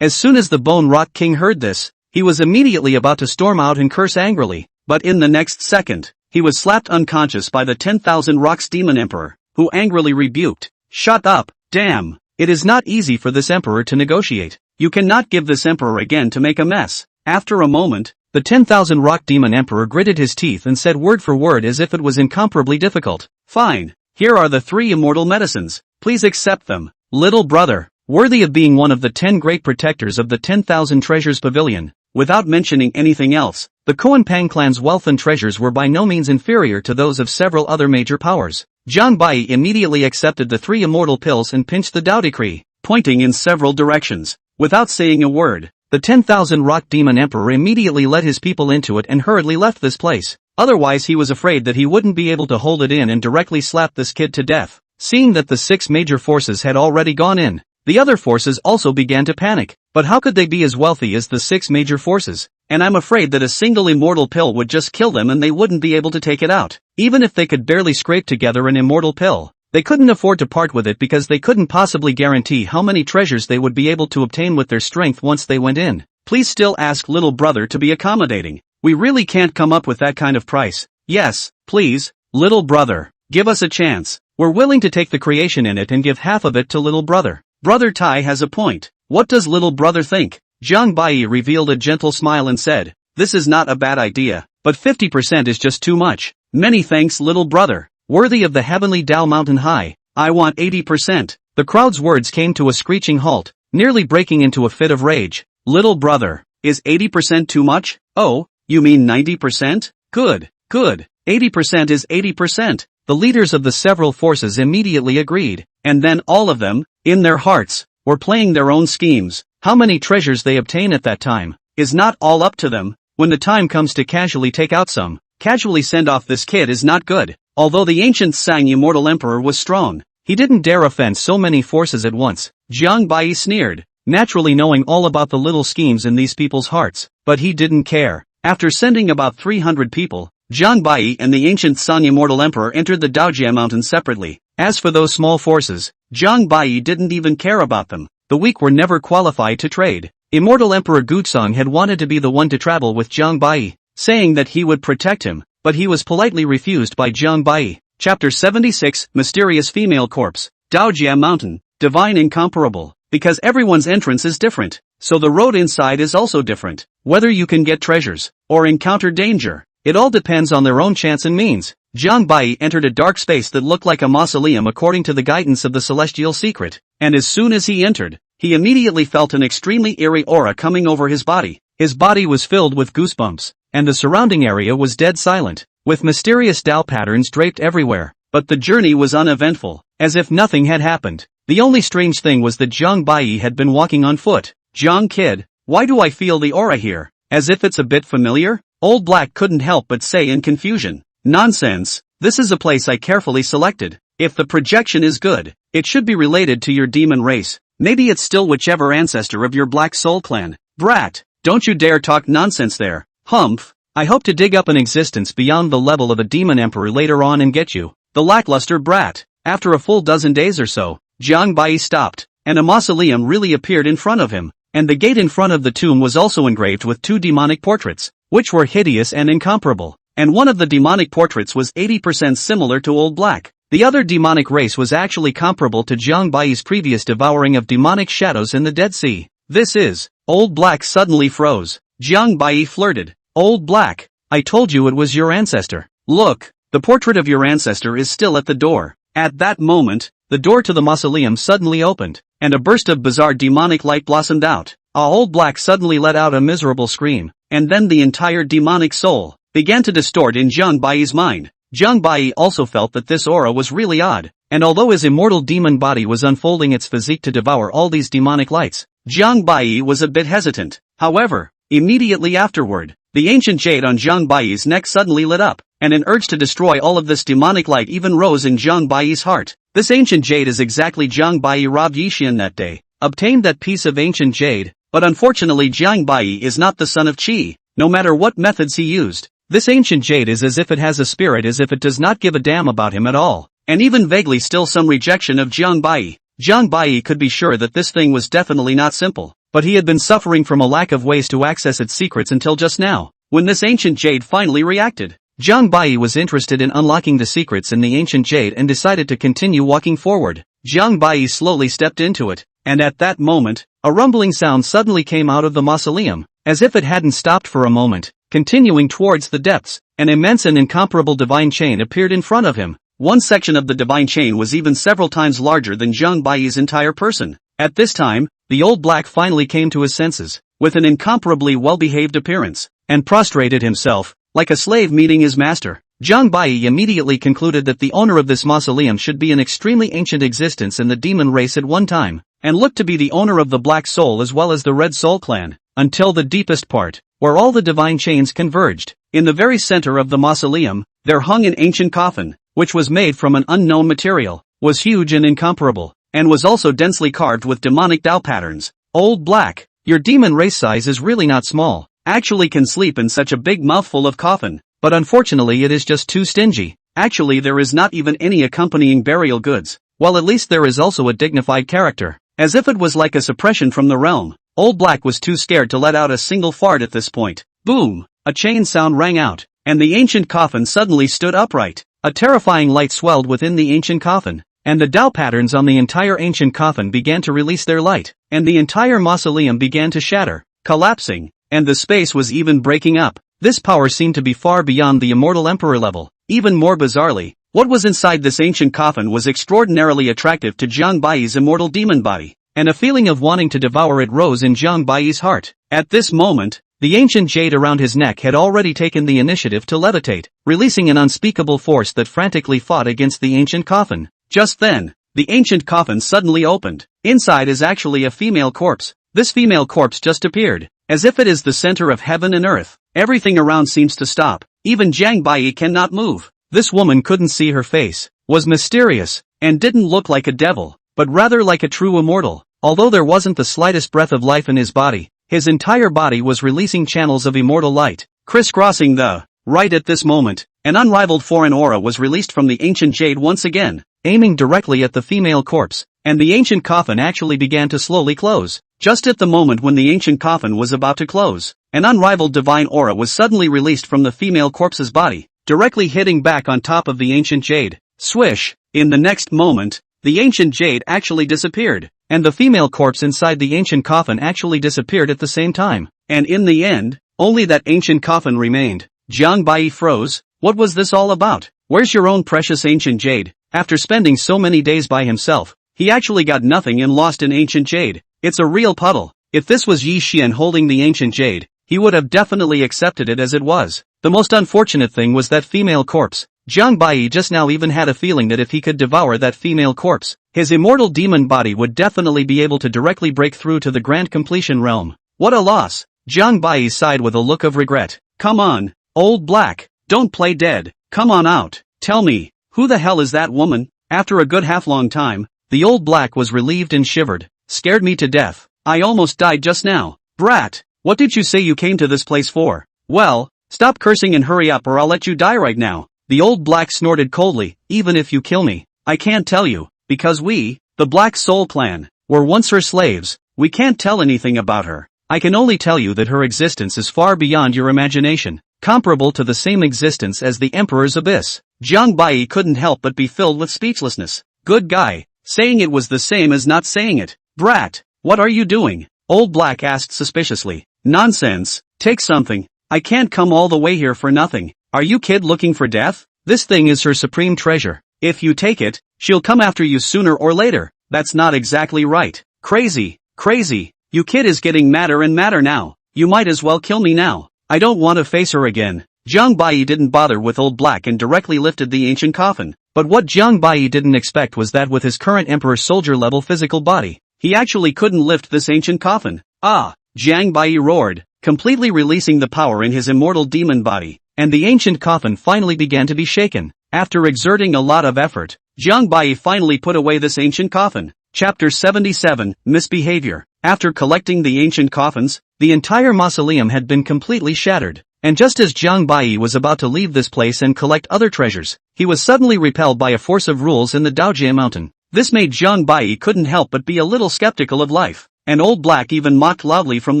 As soon as the Bone Rock King heard this, he was immediately about to storm out and curse angrily, but in the next second, he was slapped unconscious by the 10,000 Rocks Demon Emperor, who angrily rebuked, shut up, damn, it is not easy for this emperor to negotiate. You cannot give this emperor again to make a mess. After a moment, the 10,000 Rock Demon Emperor gritted his teeth and said word for word as if it was incomparably difficult. Fine. Here are the 3 immortal medicines. Please accept them. Little brother, worthy of being one of the 10 great protectors of the 10,000 treasures pavilion. Without mentioning anything else, the Koanpang clan's wealth and treasures were by no means inferior to those of several other major powers. Jiang Bai immediately accepted the 3 immortal pills and pinched the Dao decree, pointing in several directions. Without saying a word, the 10,000 Rock Demon Emperor immediately led his people into it and hurriedly left this place. Otherwise he was afraid that he wouldn't be able to hold it in and directly slap this kid to death. Seeing that the 6 major forces had already gone in, the other forces also began to panic. But how could they be as wealthy as the 6 major forces? And I'm afraid that a single immortal pill would just kill them and they wouldn't be able to take it out. Even if they could barely scrape together an immortal pill, they couldn't afford to part with it because they couldn't possibly guarantee how many treasures they would be able to obtain with their strength once they went in. Please still ask little brother to be accommodating. We really can't come up with that kind of price. Yes, please, little brother, give us a chance. We're willing to take the creation in it and give half of it to little brother. Brother Tai has a point. What does little brother think? Jiang Bai revealed a gentle smile and said, this is not a bad idea, but 50% is just too much. Many thanks little brother. Worthy of the heavenly Dao Mountain High, I want 80%. The crowd's words came to a screeching halt, nearly breaking into a fit of rage. Little brother, is 80% too much? Oh, you mean 90%? Good, good. 80% is 80%. The leaders of the several forces immediately agreed, and then all of them, in their hearts, were playing their own schemes. How many treasures they obtain at that time is not all up to them. When the time comes to casually take out some, casually send off this kid is not good. Although the ancient Sang Immortal Emperor was strong, he didn't dare offend so many forces at once. Jiang Bai sneered, naturally knowing all about the little schemes in these people's hearts, but he didn't care. After sending about 300 people, Jiang Bai and the ancient San Immortal Emperor entered the Daojia Mountain separately. As for those small forces, Jiang Bai didn't even care about them. The weak were never qualified to trade. Immortal Emperor Guzong had wanted to be the one to travel with Jiang Bai, saying that he would protect him, but he was politely refused by Jiang Bai. Chapter 76, Mysterious Female Corpse. Daojia Mountain, divine incomparable. Because everyone's entrance is different, so the road inside is also different. Whether you can get treasures, or encounter danger, it all depends on their own chance and means. Jiang Bai entered a dark space that looked like a mausoleum according to the guidance of the celestial secret, and as soon as he entered, he immediately felt an extremely eerie aura coming over his body. His body was filled with goosebumps, and the surrounding area was dead silent, with mysterious Dao patterns draped everywhere. But the journey was uneventful, as if nothing had happened. The only strange thing was that Jiang Bai had been walking on foot. Jiang kid, why do I feel the aura here? As if it's a bit familiar? Old Black couldn't help but say in confusion. Nonsense, this is a place I carefully selected. If the projection is good, it should be related to your demon race. Maybe it's still whichever ancestor of your Black Soul clan. Brat, don't you dare talk nonsense there. Humph, I hope to dig up an existence beyond the level of a demon emperor later on and get you. The lackluster brat. After a full dozen days or so, Jiang Bai stopped, and a mausoleum really appeared in front of him, and the gate in front of the tomb was also engraved with 2 demonic portraits, which were hideous and incomparable, and one of the demonic portraits was 80% similar to Old Black. The other demonic race was actually comparable to Jiang Bai's previous devouring of demonic shadows in the Dead Sea. This is, Old Black suddenly froze. Jiang Bai flirted. Old Black, I told you it was your ancestor. Look, the portrait of your ancestor is still at the door. At that moment, the door to the mausoleum suddenly opened, and a burst of bizarre demonic light blossomed out. Old Black suddenly let out a miserable scream, and then the entire demonic soul began to distort in Jiang Bai's mind. Jiang Bai also felt that this aura was really odd, and although his immortal demon body was unfolding its physique to devour all these demonic lights, Jiang Bai was a bit hesitant. However, immediately afterward, the ancient jade on Jiang Bai's neck suddenly lit up, and an urge to destroy all of this demonic light even rose in Jiang Bai's heart. This ancient jade is exactly Jiang Bai robbed Yixian that day, obtained that piece of ancient jade, but unfortunately Jiang Bai is not the son of Qi, no matter what methods he used. This ancient jade is as if it has a spirit, as if it does not give a damn about him at all, and even vaguely still some rejection of Jiang Bai. Jiang Bai could be sure that this thing was definitely not simple, but he had been suffering from a lack of ways to access its secrets until just now, when this ancient jade finally reacted. Jiang Bai was interested in unlocking the secrets in the ancient jade and decided to continue walking forward. Jiang Bai slowly stepped into it, and at that moment, a rumbling sound suddenly came out of the mausoleum, as if it hadn't stopped for a moment. Continuing towards the depths, an immense and incomparable divine chain appeared in front of him. One section of the divine chain was even several times larger than Zhang Baiyi's entire person. At this time, the old black finally came to his senses, with an incomparably well-behaved appearance, and prostrated himself, like a slave meeting his master. Zhang Baiyi immediately concluded that the owner of this mausoleum should be an extremely ancient existence in the demon race at one time, and looked to be the owner of the Black Soul as well as the Red Soul clan, until the deepest part, where all the divine chains converged. In the very center of the mausoleum, there hung an ancient coffin, which was made from an unknown material, was huge and incomparable, and was also densely carved with demonic Tao patterns. Old Black, your demon race size is really not small, actually can sleep in such a big mouthful of coffin, but unfortunately it is just too stingy. Actually there is not even any accompanying burial goods, while at least there is also a dignified character. As if it was like a suppression from the realm, Old Black was too scared to let out a single fart at this point. Boom! A chain sound rang out, and the ancient coffin suddenly stood upright. A terrifying light swelled within the ancient coffin, and the Tao patterns on the entire ancient coffin began to release their light, and the entire mausoleum began to shatter, collapsing, and the space was even breaking up. This power seemed to be far beyond the immortal emperor level. Even more bizarrely, what was inside this ancient coffin was extraordinarily attractive to Zhang Baiyi's immortal demon body, and a feeling of wanting to devour it rose in Zhang Baiyi's heart. At this moment, the ancient jade around his neck had already taken the initiative to levitate, releasing an unspeakable force that frantically fought against the ancient coffin. Just then, the ancient coffin suddenly opened. Inside is actually a female corpse. This female corpse just appeared, as if it is the center of heaven and earth. Everything around seems to stop. Even Zhang Baiyi cannot move. This woman couldn't see her face, was mysterious, and didn't look like a devil, but rather like a true immortal. Although there wasn't the slightest breath of life in his body, his entire body was releasing channels of immortal light, crisscrossing the. Right at this moment, an unrivaled foreign aura was released from the ancient jade once again, aiming directly at the female corpse, and the ancient coffin actually began to slowly close. Just at the moment when the ancient coffin was about to close, an unrivaled divine aura was suddenly released from the female corpse's body, directly hitting back on top of the ancient jade. Swish! In the next moment, the ancient jade actually disappeared, and the female corpse inside the ancient coffin actually disappeared at the same time. And in the end, only that ancient coffin remained. Zhang Baiyi froze. What was this all about? Where's your own precious ancient jade? After spending so many days by himself, he actually got nothing and lost an ancient jade. It's a real puddle. If this was Yi Xian holding the ancient jade, he would have definitely accepted it as it was. The most unfortunate thing was that female corpse. Zhang Baiyi just now even had a feeling that if he could devour that female corpse, his immortal demon body would definitely be able to directly break through to the grand completion realm. What a loss! Zhang Baiyi sighed with a look of regret. Come on, Old Black, don't play dead. Come on out. Tell me, who the hell is that woman? After a good half-long time, the Old Black was relieved and shivered. Scared me to death. I almost died just now. Brat, what did you say you came to this place for? Well, stop cursing and hurry up or I'll let you die right now. The Old Black snorted coldly. Even if you kill me, I can't tell you, because we, the Black Soul clan, were once her slaves. We can't tell anything about her. I can only tell you that her existence is far beyond your imagination, comparable to the same existence as the Emperor's Abyss. Zhang Baiyi couldn't help but be filled with speechlessness. Good guy, saying it was the same as not saying it. Brat, what are you doing? Old Black asked suspiciously. Nonsense, take something. I can't come all the way here for nothing. Are you kid looking for death? This thing is her supreme treasure. If you take it, she'll come after you sooner or later. That's not exactly right. Crazy, crazy. You kid is getting madder and madder now. You might as well kill me now. I don't want to face her again. Zhang Baiyi didn't bother with Old Black and directly lifted the ancient coffin. But what Zhang Baiyi didn't expect was that with his current Emperor Soldier level physical body, he actually couldn't lift this ancient coffin. Ah! Zhang Baiyi roared, completely releasing the power in his immortal demon body, and the ancient coffin finally began to be shaken. After exerting a lot of effort, Zhang Baiyi finally put away this ancient coffin. Chapter 77, Misbehavior. After collecting the ancient coffins, the entire mausoleum had been completely shattered, and just as Zhang Baiyi was about to leave this place and collect other treasures, he was suddenly repelled by a force of rules in the Daojie mountain. This made Zhang Baiyi couldn't help but be a little skeptical of life, and Old Black even mocked loudly from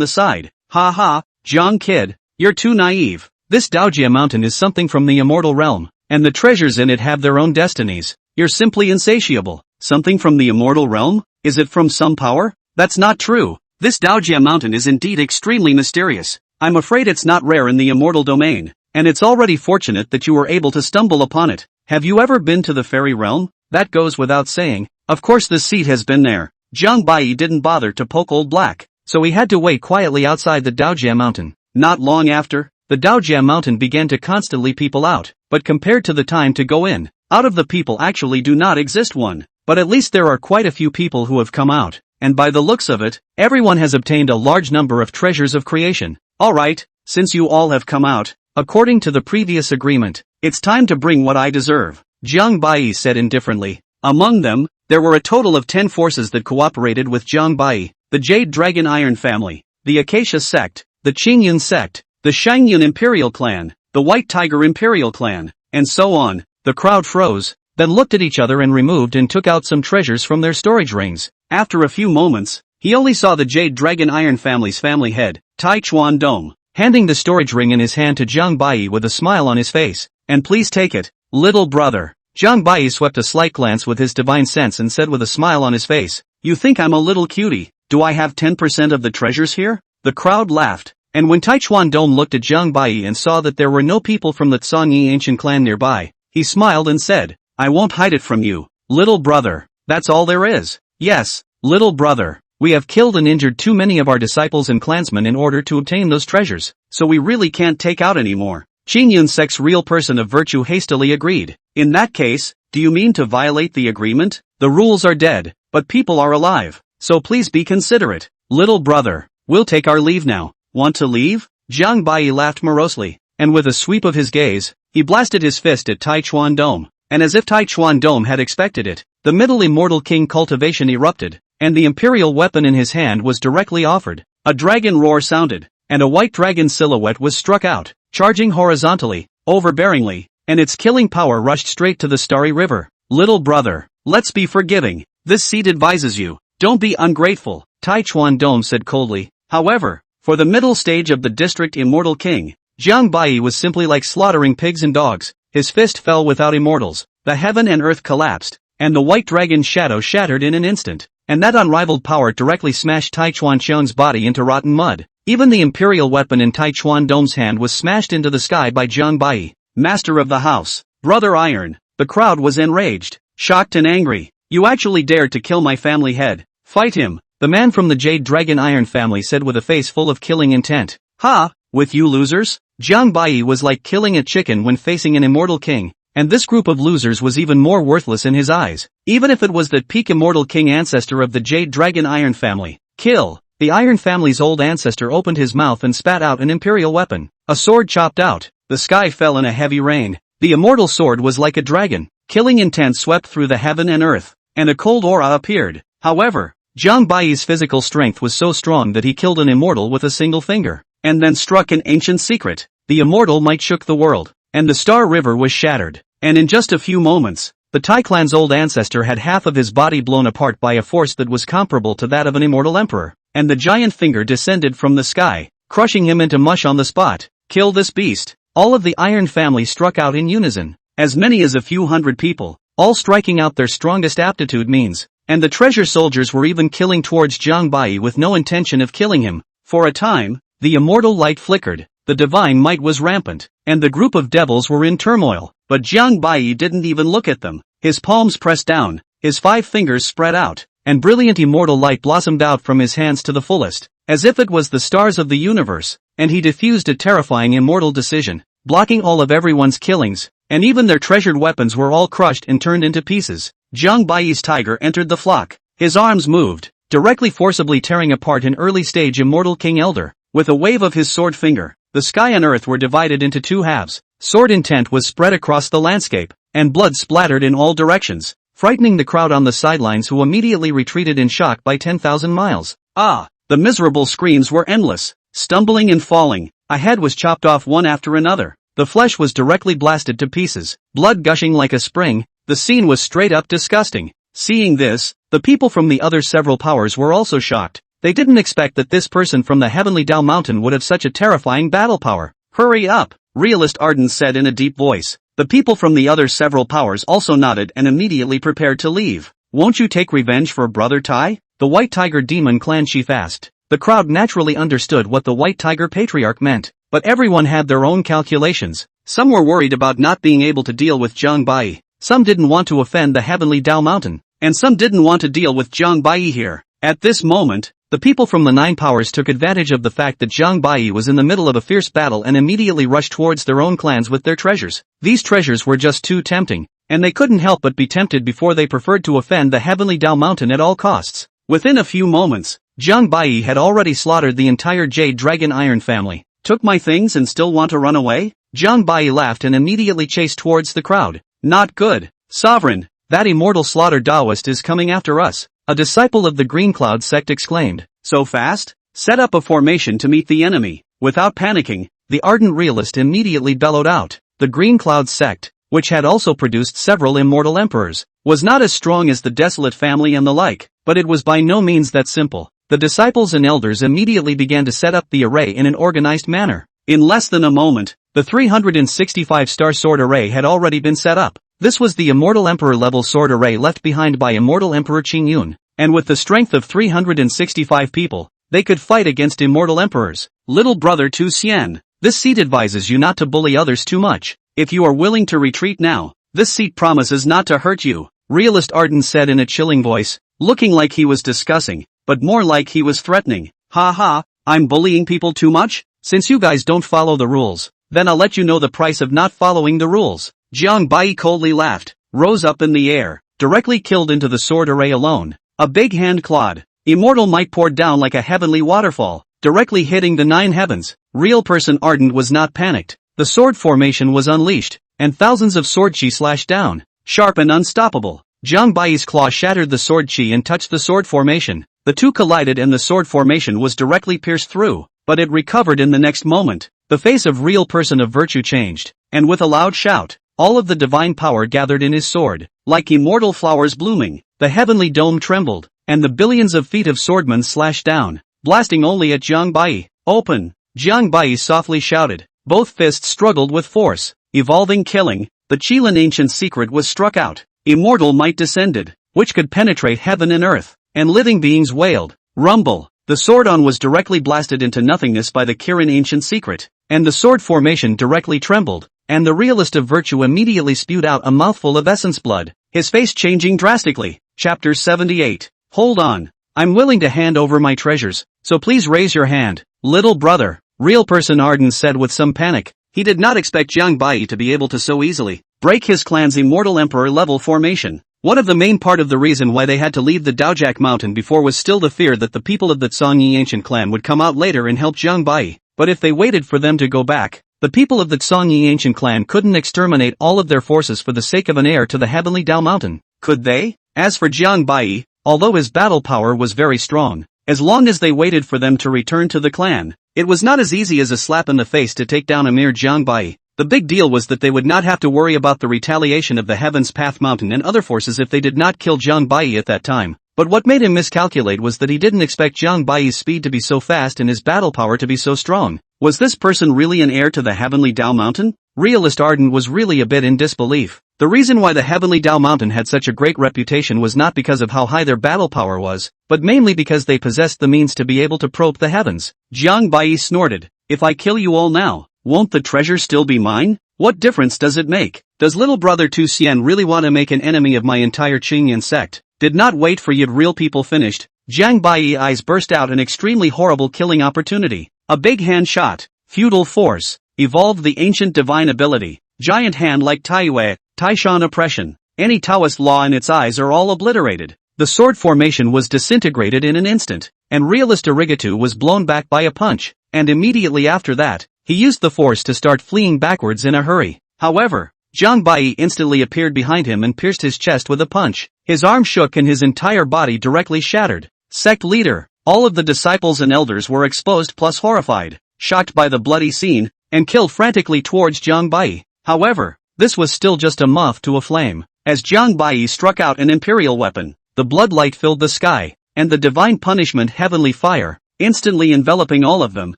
the side. Ha ha, Zhang kid, you're too naive. This Daojie mountain is something from the immortal realm, and the treasures in it have their own destinies. You're simply insatiable. Something from the immortal realm? Is it from some power? That's not true. This Daojie mountain is indeed extremely mysterious. I'm afraid it's not rare in the immortal domain, and it's already fortunate that you were able to stumble upon it. Have you ever been to the fairy realm? That goes without saying. Of course this seat has been there. Jiang Bai didn't bother to poke Old Black, so he had to wait quietly outside the Daojia Mountain. Not long after, the Daojia Mountain began to constantly people out, but compared to the time to go in, out of the people actually do not exist one. But at least there are quite a few people who have come out, and by the looks of it, everyone has obtained a large number of treasures of creation. Alright, since you all have come out, according to the previous agreement, it's time to bring what I deserve, Jiang Bai said indifferently. Among them, there were a total of 10 forces that cooperated with Jiang Bai: the Jade Dragon Iron Family, the Acacia Sect, the Qingyun Sect, the Shangyun Imperial Clan, the White Tiger Imperial Clan, and so on. The crowd froze, then looked at each other and removed and took out some treasures from their storage rings. After a few moments, he only saw the Jade Dragon Iron Family's family head, Tai Chuan Dong, handing the storage ring in his hand to Jiang Bai with a smile on his face. And please take it, little brother. Jiang Bai swept a slight glance with his divine sense and said with a smile on his face, you think I'm a little cutie? Do I have 10% of the treasures here? The crowd laughed, and when Tai Chuan Dong looked at Jiang Bai and saw that there were no people from the Zhongyi ancient clan nearby, he smiled and said, I won't hide it from you, little brother. That's all there is. Yes, little brother. We have killed and injured too many of our disciples and clansmen in order to obtain those treasures, so we really can't take out anymore. Qingyun Sect's real person of virtue hastily agreed. In that case, do you mean to violate the agreement? The rules are dead, but people are alive, so please be considerate. Little brother, we'll take our leave now. Want to leave? Jiang Bai laughed morosely, and with a sweep of his gaze, he blasted his fist at Tai Chuan Dome. And as if Tai Chuan Dome had expected it, the Middle Immortal King cultivation erupted, and the imperial weapon in his hand was directly offered. A dragon roar sounded, and a white dragon silhouette was struck out, charging horizontally, overbearingly, and its killing power rushed straight to the starry river. Little brother, let's be forgiving. This seat advises you, don't be ungrateful, Tai Chuan Dome said coldly. However, for the middle stage of the district Immortal King, Jiang Bai was simply like slaughtering pigs and dogs. His fist fell without immortals, the heaven and earth collapsed, and the white dragon's shadow shattered in an instant, and that unrivaled power directly smashed Tai Chuan Xiong's body into rotten mud. Even the imperial weapon in Tai Chuan Dome's hand was smashed into the sky by Jiang Bai. Master of the house, Brother Iron. The crowd was enraged, shocked and angry. You actually dared to kill my family head. Fight him, the man from the Jade Dragon Iron family said with a face full of killing intent. Ha, with you losers? Jiang Bai was like killing a chicken when facing an immortal king, and this group of losers was even more worthless in his eyes, even if it was that peak immortal king ancestor of the Jade Dragon Iron family. Kill! The Iron family's old ancestor opened his mouth and spat out an imperial weapon. A sword chopped out, the sky fell in a heavy rain. The immortal sword was like a dragon, killing intent swept through the heaven and earth, and a cold aura appeared. However, Jiang Bai's physical strength was so strong that he killed an immortal with a single finger, and then struck an ancient secret. The immortal might shook the world, and the Star River was shattered, and in just a few moments, the Tai clan's old ancestor had half of his body blown apart by a force that was comparable to that of an immortal emperor, and the giant finger descended from the sky, crushing him into mush on the spot. Kill this beast! All of the Iron family struck out in unison, as many as a few hundred people, all striking out their strongest aptitude means, and the treasure soldiers were even killing towards Jiang Bai with no intention of killing him. For a time, the immortal light flickered, the divine might was rampant, and the group of devils were in turmoil, but Jiang Bai didn't even look at them. His palms pressed down, his 5 fingers spread out, and brilliant immortal light blossomed out from his hands to the fullest, as if it was the stars of the universe, and he diffused a terrifying immortal decision, blocking all of everyone's killings, and even their treasured weapons were all crushed and turned into pieces. Jiang Bai's tiger entered the flock. His arms moved, directly forcibly tearing apart an early-stage immortal king elder. With a wave of his sword finger, the sky and earth were divided into 2 halves. Sword intent was spread across the landscape, and blood splattered in all directions, frightening the crowd on the sidelines who immediately retreated in shock by 10,000 miles. Ah! The miserable screams were endless, stumbling and falling. A head was chopped off one after another. The flesh was directly blasted to pieces, blood gushing like a spring. The scene was straight up disgusting. Seeing this, the people from the other several powers were also shocked. They didn't expect that this person from the heavenly Dao mountain would have such a terrifying battle power. Hurry up, Realist Arden said in a deep voice. The people from the other several powers also nodded and immediately prepared to leave. Won't you take revenge for Brother Tai? The White Tiger Demon Clan chief asked. The crowd naturally understood what the White Tiger Patriarch meant, but everyone had their own calculations. Some were worried about not being able to deal with Zhang Bai. Some didn't want to offend the heavenly Dao Mountain. And some didn't want to deal with Zhang Bai here. At this moment, the people from the Nine Powers took advantage of the fact that Zhang Bai was in the middle of a fierce battle and immediately rushed towards their own clans with their treasures. These treasures were just too tempting, and they couldn't help but be tempted before they preferred to offend the heavenly Dao Mountain at all costs. Within a few moments, Zhang Bai had already slaughtered the entire Jade Dragon Iron family. Took my things and still want to run away? Zhang Bai laughed and immediately chased towards the crowd. Not good. Sovereign, that immortal slaughter Taoist is coming after us, a disciple of the Green Cloud sect exclaimed. So fast? Set up a formation to meet the enemy. Without panicking, the ardent realist immediately bellowed out. The Green Cloud sect, which had also produced several immortal emperors, was not as strong as the Desolate family and the like, but it was by no means that simple. The disciples and elders immediately began to set up the array in an organized manner. In less than a moment, the 365-star sword array had already been set up. This was the Immortal Emperor level sword array left behind by Immortal Emperor Qing Yun, and with the strength of 365 people, they could fight against Immortal Emperors. Little brother Tu Xian, this seat advises you not to bully others too much. If you are willing to retreat now, this seat promises not to hurt you, Realist Arden said in a chilling voice, looking like he was discussing, but more like he was threatening. Ha ha, I'm bullying people too much? Since you guys don't follow the rules, then I'll let you know the price of not following the rules. Jiang Bai coldly laughed, rose up in the air, directly killed into the sword array alone. A big hand clawed. Immortal might poured down like a heavenly waterfall, directly hitting the 9 heavens. Real person Ardent was not panicked. The sword formation was unleashed, and thousands of sword chi slashed down, sharp and unstoppable. Jiang Bai's claw shattered the sword chi and touched the sword formation. The two collided and the sword formation was directly pierced through, but it recovered in the next moment. The face of Real Person of Virtue changed, and with a loud shout, all of the divine power gathered in his sword. Like immortal flowers blooming, the heavenly dome trembled, and the billions of feet of swordmen slashed down, blasting only at Jiang Bai. Open! Jiang Bai softly shouted. Both fists struggled with force, evolving killing. The Qilin ancient secret was struck out. Immortal might descended, which could penetrate heaven and earth, and living beings wailed. Rumble! The sword-on was directly blasted into nothingness by the Kirin ancient secret, and the sword formation directly trembled, and the realist of virtue immediately spewed out a mouthful of essence blood, his face changing drastically. Chapter 78. Hold on. I'm willing to hand over my treasures, so please raise your hand. Little brother, Real Person Arden said with some panic. He did not expect Jiang Bai to be able to so easily break his clan's Immortal Emperor level formation. One of the main part of the reason why they had to leave the Daojak mountain before was still the fear that the people of the Zhongyi ancient clan would come out later and help Jiang Bai. But if they waited for them to go back, the people of the Zhongyi ancient clan couldn't exterminate all of their forces for the sake of an heir to the heavenly Dao mountain. Could they? As for Jiang Bai, although his battle power was very strong, as long as they waited for them to return to the clan, it was not as easy as a slap in the face to take down a mere Jiang Bai. The big deal was that they would not have to worry about the retaliation of the Heaven's Path Mountain and other forces if they did not kill Jiang Bai at that time. But what made him miscalculate was that he didn't expect Jiang Bai's speed to be so fast and his battle power to be so strong. Was this person really an heir to the Heavenly Dao Mountain? Realist Arden was really a bit in disbelief. The reason why the Heavenly Dao Mountain had such a great reputation was not because of how high their battle power was, but mainly because they possessed the means to be able to probe the heavens. Jiang Bai snorted. If I kill you all now, won't the treasure still be mine? What difference does it make? Does little brother Tu Xian really want to make an enemy of my entire Qingyan sect? Did not wait for yet real people finished. Jiang Bai's eyes burst out an extremely horrible killing opportunity. A big hand shot, feudal force, evolved the ancient divine ability, giant hand like Taiyue, Taishan oppression. Any Taoist law in its eyes are all obliterated. The sword formation was disintegrated in an instant, and realist Arigato was blown back by a punch, and immediately after that, he used the force to start fleeing backwards in a hurry. However, Jiang Bai instantly appeared behind him and pierced his chest with a punch. His arm shook and his entire body directly shattered. Sect leader, all of the disciples and elders were exposed plus horrified, shocked by the bloody scene, and killed frantically towards Jiang Bai. However, this was still just a moth to a flame. As Jiang Bai struck out an imperial weapon, the bloodlight filled the sky, and the divine punishment heavenly fire, instantly enveloping all of them,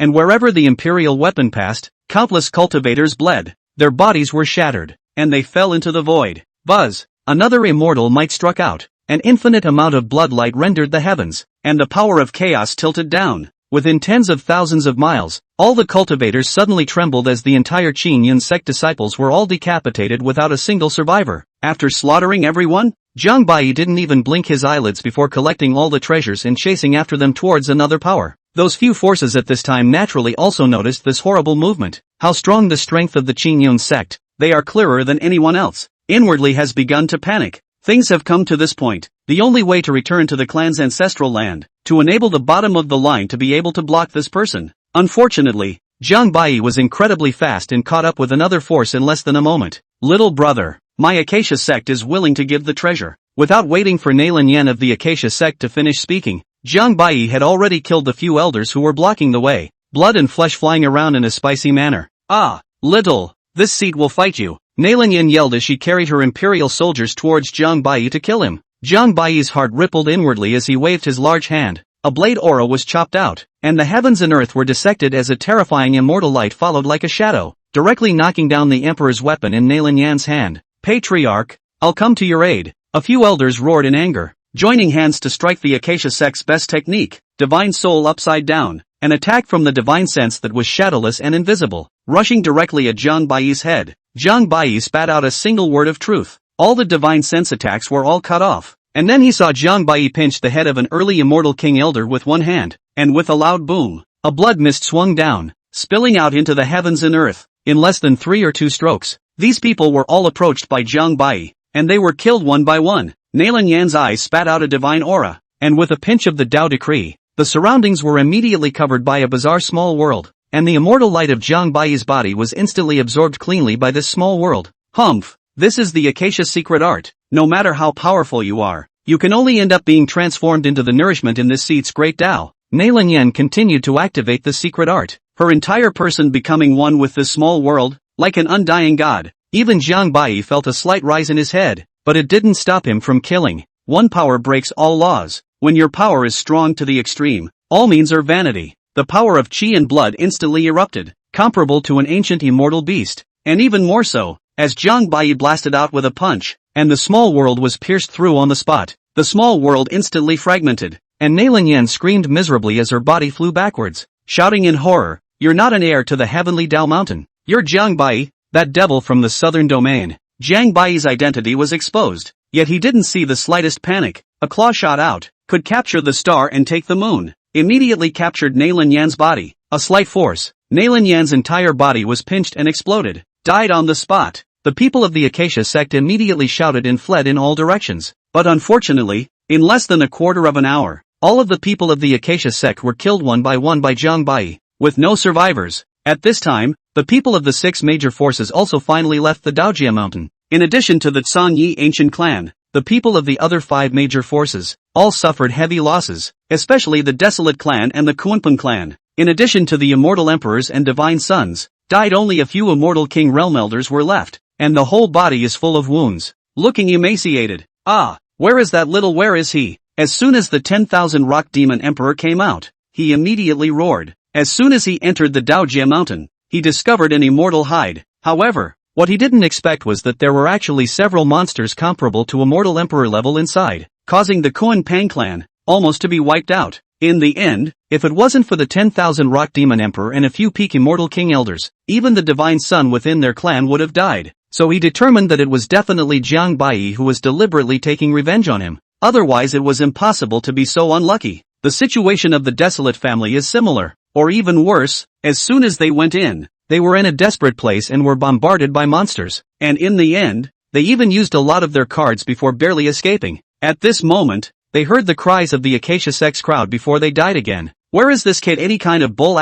and wherever the imperial weapon passed, countless cultivators bled, their bodies were shattered, and they fell into the void. Buzz! Another immortal might struck out, an infinite amount of bloodlight rendered the heavens, and the power of chaos tilted down. Within tens of thousands of miles, All the cultivators suddenly trembled as the entire Qin Yun sect disciples were all decapitated without a single survivor. After slaughtering everyone, Zhang Bai didn't even blink his eyelids before collecting all the treasures and chasing after them towards another power. Those few forces at this time naturally also noticed this horrible movement. How strong the strength of the Qin Yun sect, they are clearer than anyone else. Inwardly has begun to panic. Things have come to this point. The only way to return to the clan's ancestral land, to enable the bottom of the line to be able to block this person. Unfortunately, Zhang Bai was incredibly fast and caught up with another force in less than a moment. Little brother, my Acacia sect is willing to give the treasure. Without waiting for Nailin Yan of the Acacia sect to finish speaking, Zhang Bai had already killed the few elders who were blocking the way, blood and flesh flying around in a spicy manner. Ah, little, this seat will fight you. Nailin Yan yelled as she carried her imperial soldiers towards Zhang Bai to kill him. Zhang Bai's heart rippled inwardly as he waved his large hand. A blade aura was chopped out, and the heavens and earth were dissected as a terrifying immortal light followed like a shadow, directly knocking down the emperor's weapon in Nailin Yan's hand. Patriarch, I'll come to your aid. A few elders roared in anger, joining hands to strike the Acacia sect's best technique, Divine Soul upside down, an attack from the divine sense that was shadowless and invisible, rushing directly at Zhang Bai's head. Zhang Bai spat out a single word of truth. All the divine sense attacks were all cut off. And then he saw Zhang Bai pinch the head of an early immortal king elder with one hand, and with a loud boom, a blood mist swung down, spilling out into the heavens and earth. In less than 3 or 2 strokes, these people were all approached by Zhang Bai, and they were killed one by one. Nailin Yan's eyes spat out a divine aura, and with a pinch of the Tao decree, the surroundings were immediately covered by a bizarre small world, and the immortal light of Zhang Bai's body was instantly absorbed cleanly by this small world. Humph, this is the Acacia secret art. No matter how powerful you are, you can only end up being transformed into the nourishment in this seat's great Tao. Nailin Yan continued to activate the secret art, her entire person becoming one with this small world, like an undying god. Even Zhang Bai felt a slight rise in his head, but it didn't stop him from killing. One power breaks all laws. When your power is strong to the extreme, all means are vanity. The power of qi and blood instantly erupted, comparable to an ancient immortal beast, and even more so, as Zhang Bai blasted out with a punch, and the small world was pierced through on the spot. The small world instantly fragmented, and Nailin Yan screamed miserably as her body flew backwards, shouting in horror, "You're not an heir to the heavenly Tao mountain. You're Zhang Bai, that devil from the southern domain." Zhang Bai's identity was exposed, yet he didn't see the slightest panic. A claw shot out, could capture the star and take the moon. Immediately captured Nailin Yan's body. A slight force. Nailin Yan's entire body was pinched and exploded. Died on the spot. The people of the Acacia sect immediately shouted and fled in all directions. But unfortunately, in less than a quarter of an hour, all of the people of the Acacia sect were killed one by Zhang Bai, with no survivors. At this time, the people of the 6 major forces also finally left the Daojia mountain. In addition to the Zan Yi ancient clan, the people of the other 5 major forces all suffered heavy losses, especially the Desolate clan and the Kunpeng clan. In addition to the immortal emperors and divine sons, died only a few immortal king realm elders were left, and the whole body is full of wounds, looking emaciated. Ah, where is he? As soon as the 10,000 rock demon emperor came out, he immediately roared. As soon as he entered the Daojia mountain, he discovered an immortal hide. However, what he didn't expect was that there were actually several monsters comparable to immortal emperor level inside, causing the Kunpeng clan almost to be wiped out. In the end, if it wasn't for the 10,000 rock demon emperor and a few peak immortal king elders, even the divine son within their clan would have died. So he determined that it was definitely Zhang Bai who was deliberately taking revenge on him. Otherwise it was impossible to be so unlucky. The situation of the Desolate family is similar, or even worse. As soon as they went in, they were in a desperate place and were bombarded by monsters. And in the end, they even used a lot of their cards before barely escaping. At this moment, they heard the cries of the Acacia Sect's crowd before they died again. Where is this kid? Any kind of bull *****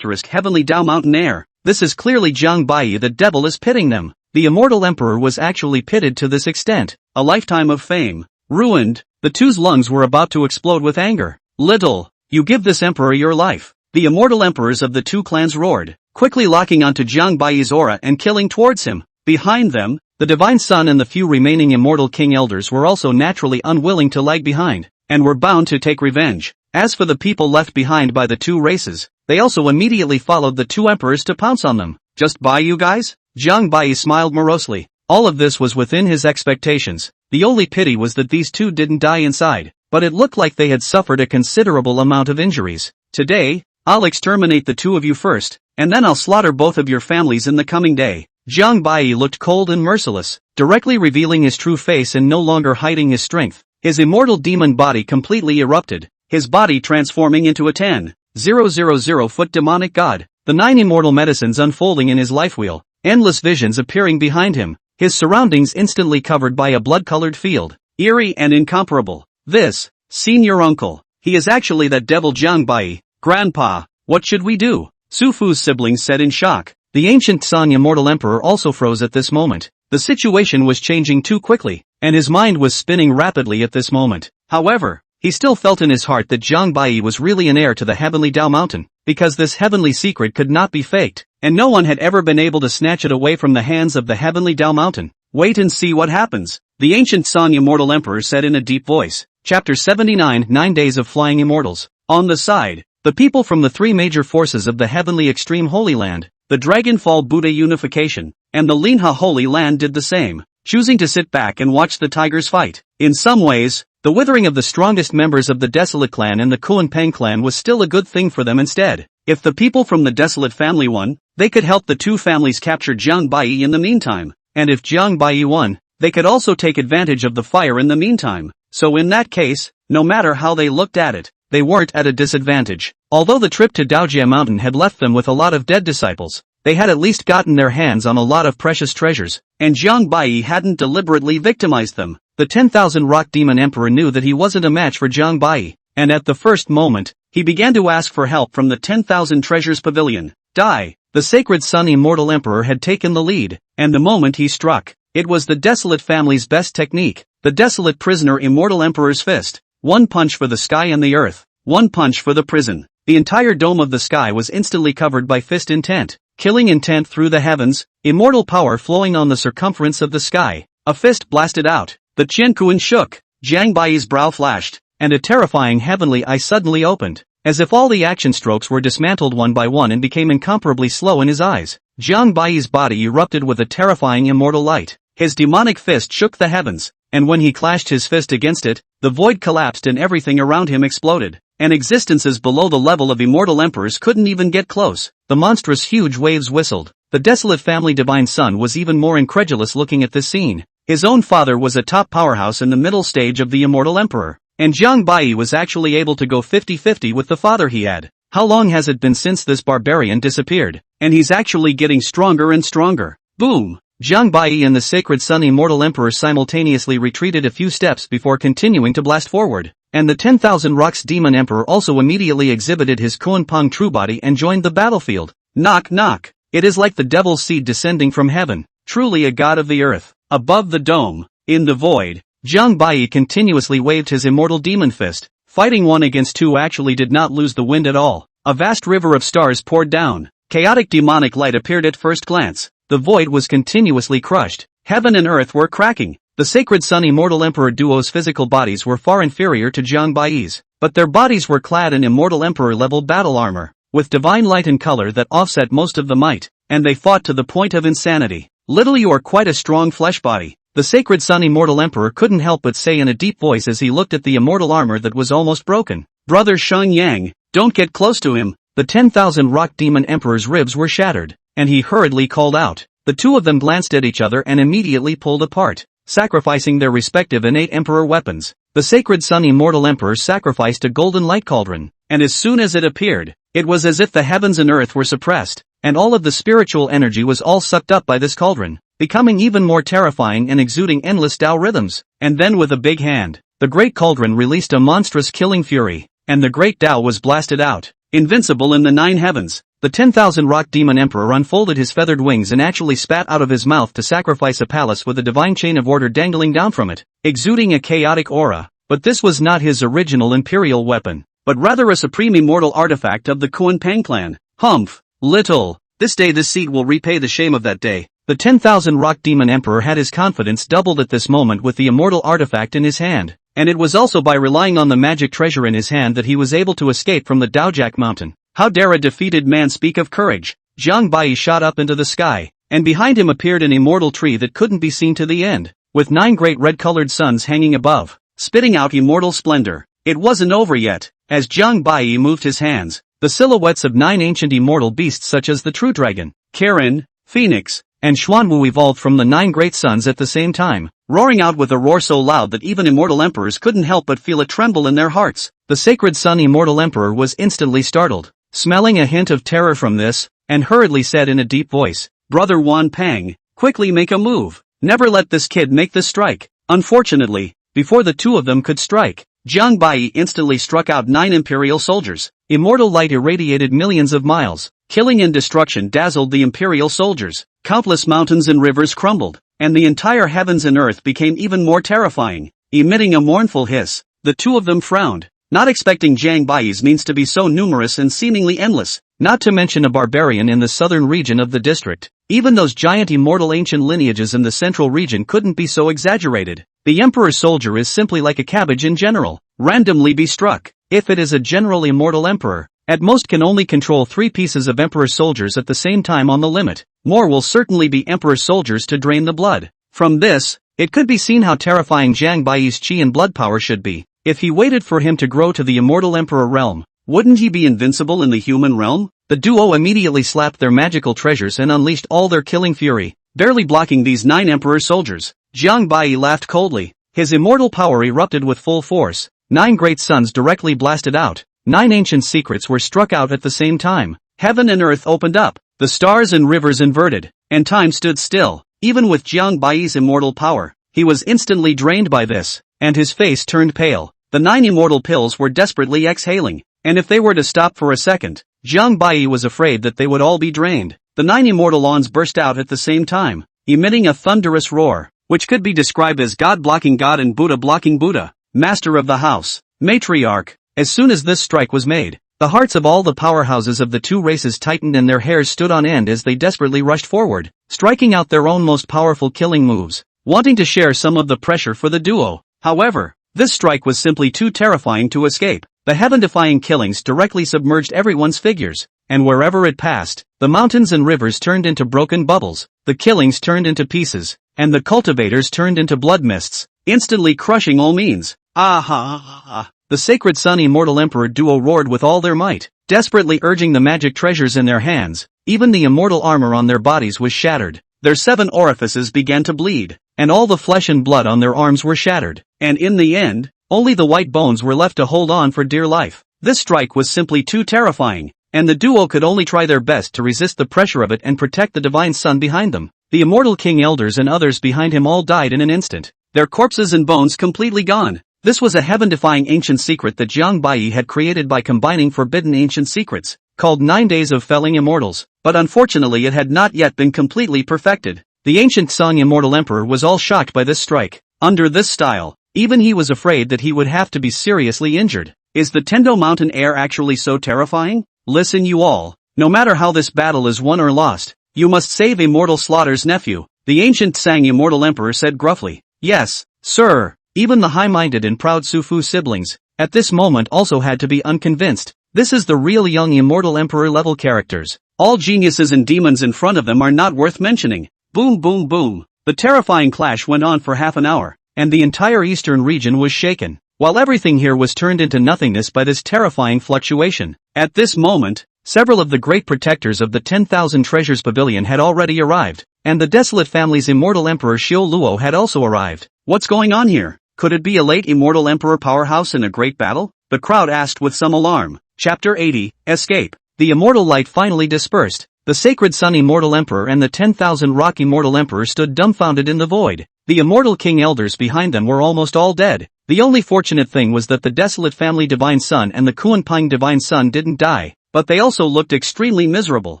heavenly Tao mountain air. This is clearly Zhang Bai. The devil is pitting them. The immortal emperor was actually pitted to this extent. A lifetime of fame. Ruined. The two's lungs were about to explode with anger. Little, you give this emperor your life. The immortal emperors of the 2 clans roared, quickly locking onto Zhang Bai's aura and killing towards him. Behind them, the divine son and the few remaining immortal king elders were also naturally unwilling to lag behind, and were bound to take revenge. As for the people left behind by the 2 races, they also immediately followed the 2 emperors to pounce on them. Just by you guys? Zhang Bai smiled morosely. All of this was within his expectations. The only pity was that these 2 didn't die inside, but it looked like they had suffered a considerable amount of injuries. Today, I'll exterminate the two of you first, and then I'll slaughter both of your families in the coming day. Jiang Bai looked cold and merciless, directly revealing his true face and no longer hiding his strength. His immortal demon body completely erupted, his body transforming into a 10,000-foot demonic god. The 9 immortal medicines unfolding in his life wheel, endless visions appearing behind him, his surroundings instantly covered by a blood-colored field, eerie and incomparable. This, senior uncle, he is actually that devil Jiang Bai. Grandpa, what should we do? Su Fu's siblings said in shock. The ancient Sun immortal emperor also froze at this moment. The situation was changing too quickly, and his mind was spinning rapidly at this moment. However, he still felt in his heart that Jiang Bai was really an heir to the heavenly Dao mountain, because this heavenly secret could not be faked, and no one had ever been able to snatch it away from the hands of the heavenly Dao mountain. Wait and see what happens, the ancient Song immortal emperor said in a deep voice. Chapter 79 9 Days of Flying Immortals. On the side, the people from the 3 major forces of the heavenly extreme Holy Land, the Dragonfall Buddha Unification, and the Linha Holy Land did the same, choosing to sit back and watch the tigers fight. In some ways, the withering of the strongest members of the Desolate clan and the Kuan-Pang clan was still a good thing for them instead. If the people from the Desolate family won, they could help the two families capture Jiang Bai in the meantime, and if Jiang Bai won, they could also take advantage of the fire in the meantime. So in that case, no matter how they looked at it, they weren't at a disadvantage. Although the trip to Daojia Mountain had left them with a lot of dead disciples, they had at least gotten their hands on a lot of precious treasures, and Jiang Bai hadn't deliberately victimized them. The 10,000 Rock Demon Emperor knew that he wasn't a match for Jiang Bai, and at the first moment, he began to ask for help from the 10,000 Treasures Pavilion. Dai, the Sacred Sun Immortal Emperor had taken the lead, and the moment he struck, it was the Desolate family's best technique, the Desolate Prisoner Immortal Emperor's Fist. 1 punch for the sky and the earth, 1 punch for the prison. The entire dome of the sky was instantly covered by fist intent, killing intent through the heavens, immortal power flowing on the circumference of the sky. A fist blasted out. The Qiankuan shook, Jiang Bai's brow flashed, and a terrifying heavenly eye suddenly opened, as if all the action strokes were dismantled one by one and became incomparably slow in his eyes. Jiang Bai's body erupted with a terrifying immortal light. His demonic fist shook the heavens, and when he clashed his fist against it, the void collapsed and everything around him exploded, and existences below the level of immortal emperors couldn't even get close. The monstrous huge waves whistled. The Desolate family Divine Son was even more incredulous looking at this scene. His own father was a top powerhouse in the middle stage of the immortal emperor, and Jiang Bai was actually able to go 50-50 with the father he had. How long has it been since this barbarian disappeared? And he's actually getting stronger and stronger. Boom! Jiang Bai and the Sacred Sun Immortal Emperor simultaneously retreated a few steps before continuing to blast forward, and the 10,000 Rocks Demon Emperor also immediately exhibited his Kuan-Pang true body and joined the battlefield. Knock knock! It is like the devil's seed descending from heaven, truly a god of the earth. Above the dome, in the void, Jiang Bai continuously waved his immortal demon fist. Fighting 1 against 2 actually did not lose the wind at all. A vast river of stars poured down. Chaotic demonic light appeared at first glance. The void was continuously crushed. Heaven and earth were cracking. The Sacred Sun Immortal Emperor duo's physical bodies were far inferior to Jiang Bai's, but their bodies were clad in Immortal Emperor-level battle armor, with divine light and color that offset most of the might, and they fought to the point of insanity. Little you are quite a strong flesh body, the Sacred Sun Immortal Emperor couldn't help but say in a deep voice as he looked at the immortal armor that was almost broken. Brother Sheng Yang, don't get close to him. The 10,000 Rock Demon Emperor's ribs were shattered, and he hurriedly called out. The two of them glanced at each other and immediately pulled apart, sacrificing their respective innate emperor weapons. The Sacred Sun Immortal Emperor sacrificed a golden light cauldron, and as soon as it appeared, it was as if the heavens and earth were suppressed, and all of the spiritual energy was all sucked up by this cauldron, becoming even more terrifying and exuding endless Tao rhythms. And then with a big hand, the great cauldron released a monstrous killing fury, and the great Tao was blasted out. Invincible in the 9 heavens, the 10,000 Rock Demon Emperor unfolded his feathered wings and actually spat out of his mouth to sacrifice a palace with a divine chain of order dangling down from it, exuding a chaotic aura. But this was not his original imperial weapon, but rather a supreme immortal artifact of the Kuan-Pang clan. Humph, little. This day this seed will repay the shame of that day. The 10,000 Rock Demon Emperor had his confidence doubled at this moment with the immortal artifact in his hand. And it was also by relying on the magic treasure in his hand that he was able to escape from the Daojak mountain. How dare a defeated man speak of courage? Jiang Bai shot up into the sky, and behind him appeared an immortal tree that couldn't be seen to the end, with 9 great red-colored suns hanging above, spitting out immortal splendor. It wasn't over yet. As Jiang Bai moved his hands, The silhouettes of 9 ancient immortal beasts such as the true dragon, Kirin, Phoenix, and Xuanwu evolved from the 9 great suns at the same time, roaring out with a roar so loud that even immortal emperors couldn't help but feel a tremble in their hearts. The sacred sun immortal emperor was instantly startled, smelling a hint of terror from this, and hurriedly said in a deep voice, "Brother Wan Pang, quickly make a move. Never let this kid make the strike." Unfortunately, before the two of them could strike, Jiang Bai instantly struck out 9 imperial soldiers. Immortal light irradiated millions of miles. Killing and destruction dazzled the imperial soldiers. Countless mountains and rivers crumbled, and the entire heavens and earth became even more terrifying. Emitting a mournful hiss, the two of them frowned, not expecting Jiang Bai's means to be so numerous and seemingly endless, not to mention a barbarian in the southern region of the district. Even those giant immortal ancient lineages in the central region couldn't be so exaggerated. The emperor's soldier is simply like a cabbage in general, randomly be struck. If it is a general immortal emperor, at most can only control 3 pieces of emperor soldiers at the same time on the limit. More will certainly be emperor soldiers to drain the blood. From this, it could be seen how terrifying Jiang Bai's chi and blood power should be. If he waited for him to grow to the immortal emperor realm, wouldn't he be invincible in the human realm? The duo immediately slapped their magical treasures and unleashed all their killing fury, barely blocking these 9 emperor soldiers. Jiang Bai laughed coldly. His immortal power erupted with full force. 9 great suns directly blasted out. 9 ancient secrets were struck out at the same time. Heaven and earth opened up. The stars and rivers inverted, and time stood still. Even with Jiang Bai's immortal power, he was instantly drained by this, and his face turned pale. The 9 immortal pills were desperately exhaling, and if they were to stop for a second, Jiang Bai was afraid that they would all be drained. The 9 immortal ons burst out at the same time, emitting a thunderous roar, which could be described as God blocking God and Buddha blocking Buddha. Master of the house, matriarch. As soon as this strike was made, the hearts of all the powerhouses of the two races tightened and their hairs stood on end as they desperately rushed forward, striking out their own most powerful killing moves, wanting to share some of the pressure for the duo. However, this strike was simply too terrifying to escape. The heaven-defying killings directly submerged everyone's figures, and wherever it passed, the mountains and rivers turned into broken bubbles, the killings turned into pieces, and the cultivators turned into blood mists, instantly crushing all means. Ah! The Sacred Sun Immortal Emperor duo roared with all their might, desperately urging the magic treasures in their hands. Even the immortal armor on their bodies was shattered. Their 7 orifices began to bleed, and all the flesh and blood on their arms were shattered. And in the end, only the white bones were left to hold on for dear life. This strike was simply too terrifying, and the duo could only try their best to resist the pressure of it and protect the divine sun behind them. The immortal king elders and others behind him all died in an instant, their corpses and bones completely gone. This was a heaven-defying ancient secret that Jiang Bai had created by combining forbidden ancient secrets, called 9 Days of Felling Immortals, but unfortunately it had not yet been completely perfected. The ancient Song Immortal Emperor was all shocked by this strike. Under this style, even he was afraid that he would have to be seriously injured. Is the Tendo Mountain air actually so terrifying? Listen you all, no matter how this battle is won or lost, you must save Immortal Slaughter's nephew, the ancient Sang Immortal Emperor said gruffly. Yes, sir. Even the high-minded and proud Sufu siblings, at this moment also had to be unconvinced. This is the real young immortal emperor level characters. All geniuses and demons in front of them are not worth mentioning. Boom boom boom. The terrifying clash went on for half an hour, and the entire eastern region was shaken, while everything here was turned into nothingness by this terrifying fluctuation. At this moment, several of the great protectors of the 10,000 Treasures Pavilion had already arrived, and the desolate family's immortal emperor Xiao Luo had also arrived. What's going on here? Could it be a late immortal emperor powerhouse in a great battle? The crowd asked with some alarm. Chapter 80, Escape. The immortal light finally dispersed. The Sacred Sun Immortal Emperor and the 10,000 Rock Immortal Emperor stood dumbfounded in the void. The immortal king elders behind them were almost all dead. The only fortunate thing was that the desolate family Divine Sun and the Kuanping Divine Sun didn't die, but they also looked extremely miserable,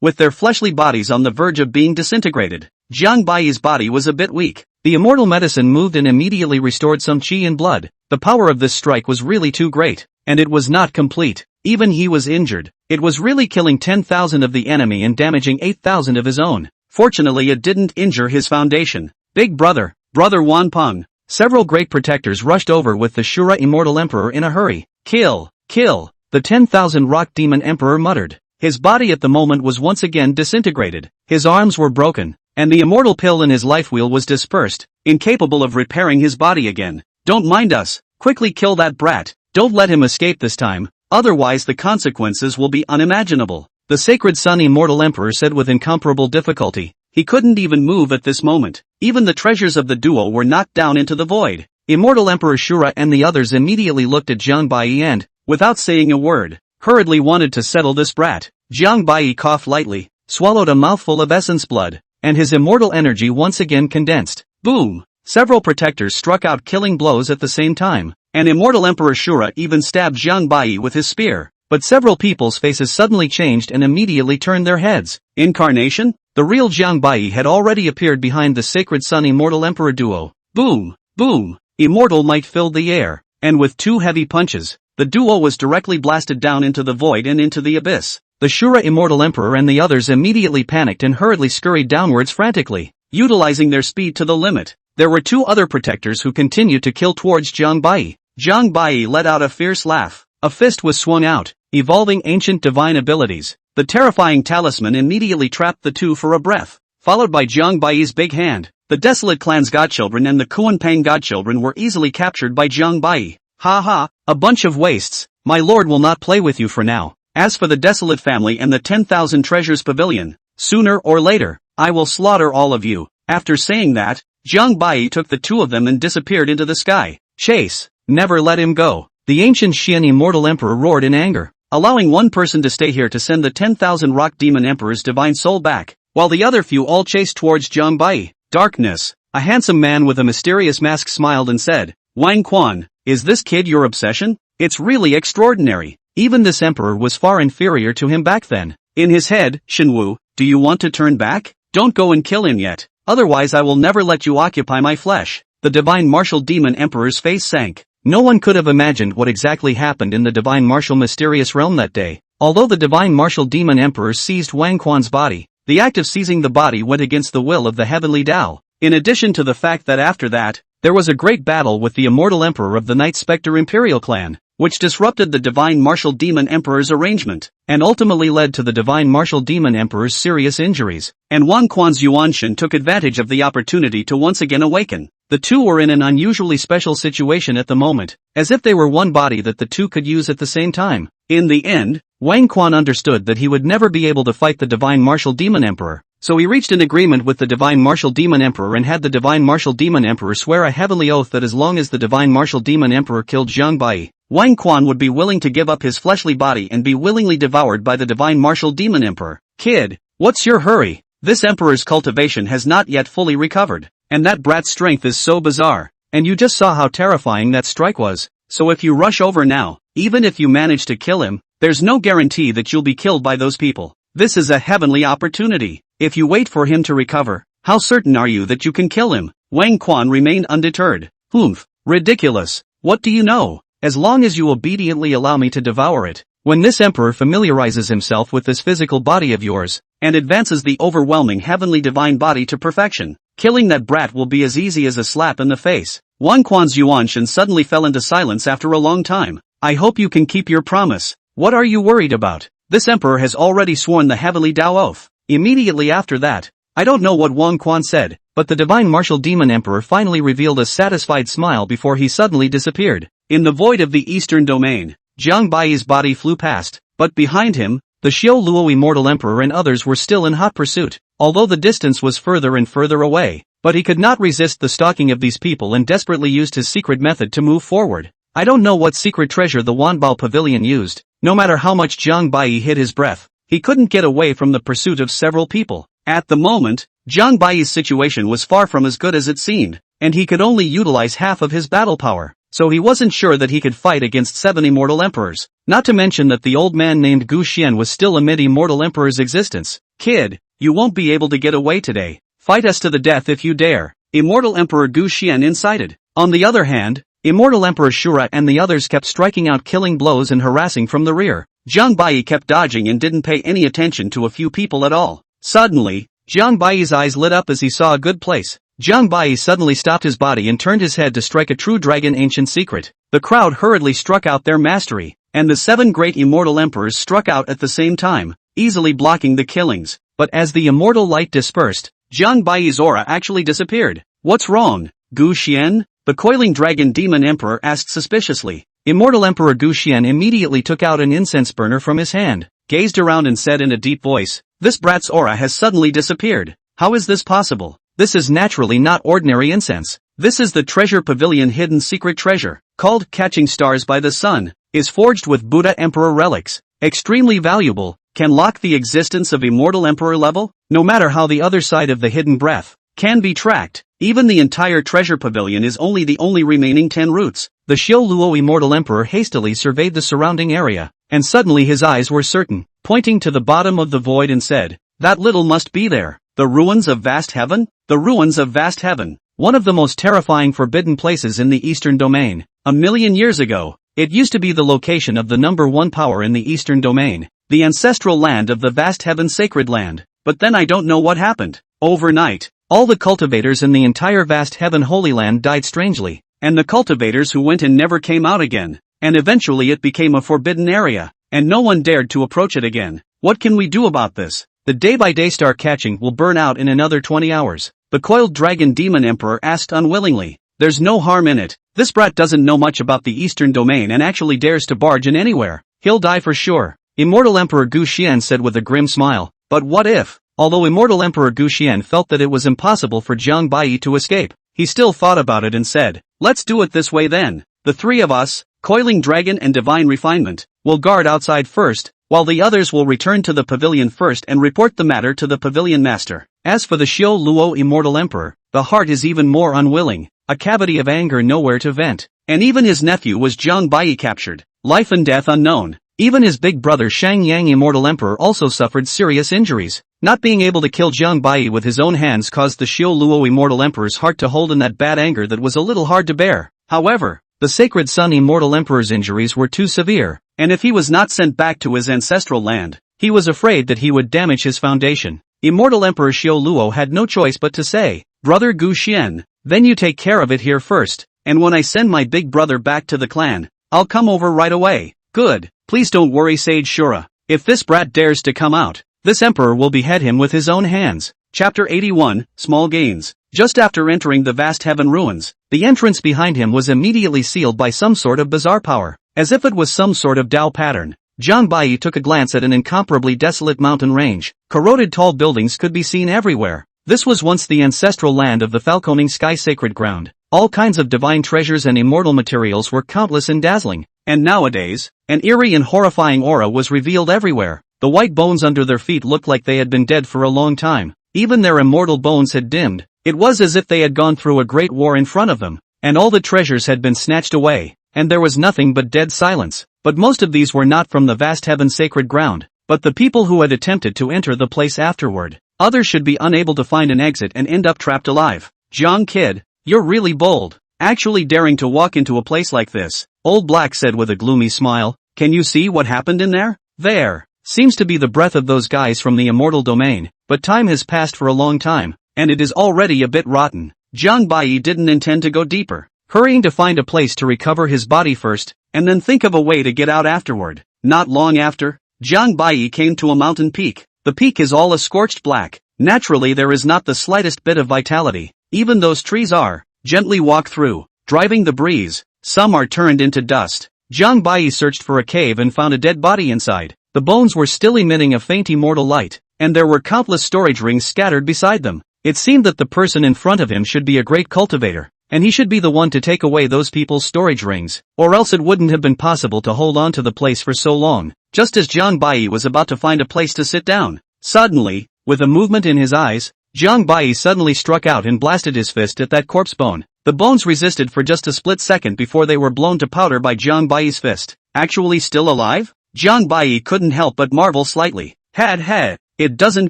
with their fleshly bodies on the verge of being disintegrated. Jiang Bai's body was a bit weak. The immortal medicine moved and immediately restored some chi and blood. The power of this strike was really too great, and it was not complete. Even he was injured. It was really killing 10,000 of the enemy and damaging 8,000 of his own. Fortunately it didn't injure his foundation. Big brother, Brother Wanpeng. Several great protectors rushed over with the Shura Immortal Emperor in a hurry. Kill, kill, the 10,000 Rock Demon Emperor muttered. His body at the moment was once again disintegrated. His arms were broken, and the immortal pill in his life wheel was dispersed, incapable of repairing his body again. Don't mind us, quickly kill that brat, don't let him escape this time, Otherwise the consequences will be unimaginable. The Sacred Sun Immortal Emperor said with incomparable difficulty. He couldn't even move at this moment. Even the treasures of the duo were knocked down into the void. Immortal Emperor Shura and the others immediately looked at Jiang Bai and, without saying a word, hurriedly wanted to settle this brat. Jiang Bai coughed lightly, swallowed a mouthful of essence blood, and his immortal energy once again condensed. Boom! Several protectors struck out killing blows at the same time, and Immortal Emperor Shura even stabbed Jiang Bai with his spear. But several people's faces suddenly changed and immediately turned their heads. Incarnation? The real Jiang Bai had already appeared behind the Sacred Sun Immortal Emperor duo. Boom! Boom! Immortal might filled the air, and with two heavy punches, the duo was directly blasted down into the void and into the abyss. The Shura Immortal Emperor and the others immediately panicked and hurriedly scurried downwards frantically, utilizing their speed to the limit. There were two other protectors who continued to kill towards Jiang Bai. Jiang Bai let out a fierce laugh. A fist was swung out, evolving ancient divine abilities. The terrifying talisman immediately trapped the two for a breath, followed by Jiang Bai's big hand. The Desolate Clan's godchildren and the Kuanpang godchildren were easily captured by Jiang Bai. Ha ha, a bunch of wastes. My lord will not play with you for now. As for the Desolate family and the 10,000 treasures pavilion, sooner or later, I will slaughter all of you. After saying that, Jiang Bai took the two of them and disappeared into the sky. Chase, never let him go. The ancient Xian Immortal Emperor roared in anger, allowing one person to stay here to send the 10,000 Rock Demon Emperor's divine soul back, while the other few all chased towards Jiang Bai. Darkness. A handsome man with a mysterious mask smiled and said, Wang Quan, is this kid your obsession? It's really extraordinary. Even this emperor was far inferior to him back then. In his head, Shenwu, do you want to turn back? Don't go and kill him yet, otherwise I will never let you occupy my flesh. The divine martial demon emperor's face sank. No one could have imagined what exactly happened in the divine martial mysterious realm that day. Although the divine martial demon emperor seized Wang Quan's body, the act of seizing the body went against the will of the heavenly Tao. In addition to the fact that after that, there was a great battle with the immortal emperor of the Night Spectre Imperial clan, which disrupted the divine martial demon emperor's arrangement, and ultimately led to the divine martial demon emperor's serious injuries. And Wang Quan's Yuanshan took advantage of the opportunity to once again awaken. The two were in an unusually special situation at the moment, as if they were one body that the two could use at the same time. In the end, Wang Quan understood that he would never be able to fight the divine martial demon emperor, so he reached an agreement with the divine martial demon emperor and had the divine martial demon emperor swear a heavenly oath that as long as the divine martial demon emperor killed Jiang Bai, Wang Quan would be willing to give up his fleshly body and be willingly devoured by the divine martial demon emperor. Kid, what's your hurry? This emperor's cultivation has not yet fully recovered, and that brat's strength is so bizarre, and you just saw how terrifying that strike was, so if you rush over now, even if you manage to kill him, there's no guarantee that you'll be killed by those people. This is a heavenly opportunity. If you wait for him to recover, how certain are you that you can kill him? Wang Quan remained undeterred. Humph, ridiculous. What do you know? As long as you obediently allow me to devour it. When this emperor familiarizes himself with this physical body of yours, and advances the overwhelming heavenly divine body to perfection, killing that brat will be as easy as a slap in the face. Wang Quan's Yuanshan suddenly fell into silence after a long time. I hope you can keep your promise. What are you worried about? This emperor has already sworn the heavenly Tao oath. Immediately after that, I don't know what Wang Quan said, but the divine martial demon emperor finally revealed a satisfied smile before he suddenly disappeared. In the void of the eastern domain, Jiang Bai's body flew past, but behind him, the Xiao Luo Immortal Emperor and others were still in hot pursuit, although the distance was further and further away, but he could not resist the stalking of these people and desperately used his secret method to move forward. I don't know what secret treasure the Wanbao Pavilion used. No matter how much Jiang Bai hid his breath, he couldn't get away from the pursuit of several people. At the moment, Jiang Bai's situation was far from as good as it seemed, and he could only utilize half of his battle power, so he wasn't sure that he could fight against 7 immortal emperors, not to mention that the old man named Gu Xian was still amid immortal emperor's existence. Kid, you won't be able to get away today. Fight us to the death if you dare. Immortal Emperor Gu Xian incited. On the other hand, Immortal Emperor Shura and the others kept striking out killing blows and harassing from the rear. Jiang Bai kept dodging and didn't pay any attention to a few people at all. Suddenly, Jiang Bai's eyes lit up as he saw a good place. Jiang Bai suddenly stopped his body and turned his head to strike a true dragon ancient secret. The crowd hurriedly struck out their mastery, and the 7 great immortal emperors struck out at the same time, easily blocking the killings. But as the immortal light dispersed, Jiang Bai's aura actually disappeared. What's wrong, Gu Xian? The coiling dragon demon emperor asked suspiciously. Immortal Emperor Gu Xian immediately took out an incense burner from his hand, gazed around and said in a deep voice, "This brat's aura has suddenly disappeared. How is this possible? This is naturally not ordinary incense. This is the treasure pavilion hidden secret treasure, called Catching Stars by the Sun, is forged with Buddha Emperor relics, extremely valuable, can lock the existence of Immortal Emperor level, no matter how the other side of the hidden breath can be tracked. Even the entire treasure pavilion is only the remaining 10 roots." The Xiao Luo Immortal Emperor hastily surveyed the surrounding area, and suddenly his eyes were certain, pointing to the bottom of the void and said, "That little must be there. The ruins of vast heaven? The ruins of vast heaven. One of the most terrifying forbidden places in the Eastern Domain. 1,000,000 years ago, it used to be the location of the number one power in the Eastern Domain, the ancestral land of the vast heaven sacred land. But then I don't know what happened. Overnight, all the cultivators in the entire vast heaven holy land died strangely, and the cultivators who went in never came out again, and eventually it became a forbidden area, and no one dared to approach it again. What can we do about this? The day-by-day star catching will burn out in another 20 hours. The coiled dragon demon emperor asked unwillingly. There's no harm in it. This brat doesn't know much about the Eastern Domain and actually dares to barge in anywhere. He'll die for sure. Immortal Emperor Gu Xian said with a grim smile. But what if? Although Immortal Emperor Gu Xian felt that it was impossible for Jiang Bai to escape, he still thought about it and said, "Let's do it this way then. The three of us, Coiling Dragon and Divine Refinement, will guard outside first, while the others will return to the pavilion first and report the matter to the pavilion master." As for the Xiao Luo Immortal Emperor, the heart is even more unwilling, a cavity of anger nowhere to vent. And even his nephew was Jiang Bai captured, life and death unknown. Even his big brother Shang Yang Immortal Emperor also suffered serious injuries. Not being able to kill Jiang Bai with his own hands caused the Xiao Luo Immortal Emperor's heart to hold in that bad anger that was a little hard to bear. However, the Sacred Sun Immortal Emperor's injuries were too severe, and if he was not sent back to his ancestral land, he was afraid that he would damage his foundation. Immortal Emperor Xiao Luo had no choice but to say, "Brother Gu Xian, then you take care of it here first, and when I send my big brother back to the clan, I'll come over right away." "Good. Please don't worry, Sage Shura. If this brat dares to come out, this emperor will behead him with his own hands." Chapter 81, Small Gains. Just after entering the vast heaven ruins, the entrance behind him was immediately sealed by some sort of bizarre power, as if it was some sort of Tao pattern. Jiang Bai took a glance at an incomparably desolate mountain range. Corroded tall buildings could be seen everywhere. This was once the ancestral land of the Falconing Sky Sacred Ground. All kinds of divine treasures and immortal materials were countless and dazzling. And nowadays, an eerie and horrifying aura was revealed everywhere. The white bones under their feet looked like they had been dead for a long time. Even their immortal bones had dimmed. It was as if they had gone through a great war in front of them, and all the treasures had been snatched away, and there was nothing but dead silence. But most of these were not from the vast heaven sacred ground, but the people who had attempted to enter the place afterward. Others should be unable to find an exit and end up trapped alive. "Jiang kid, you're really bold, actually daring to walk into a place like this," Old Black said with a gloomy smile. "Can you see what happened in there? There seems to be the breath of those guys from the immortal domain, but time has passed for a long time, and it is already a bit rotten." Jiang Bai didn't intend to go deeper, hurrying to find a place to recover his body first, and then think of a way to get out afterward. Not long after, Jiang Bai came to a mountain peak. The peak is all a scorched black. Naturally there is not the slightest bit of vitality. Even those trees are gently walk through, driving the breeze. Some are turned into dust. Jiang Bai searched for a cave and found a dead body inside. The bones were still emitting a faint immortal light, and there were countless storage rings scattered beside them. It seemed that the person in front of him should be a great cultivator, and he should be the one to take away those people's storage rings, or else it wouldn't have been possible to hold on to the place for so long. Just as Jiang Bai was about to find a place to sit down, suddenly, with a movement in his eyes, Jiang Bai suddenly struck out and blasted his fist at that corpse bone. The bones resisted for just a split second before they were blown to powder by Jiang Bai's fist. Actually still alive? Jiang Bai couldn't help but marvel slightly. It doesn't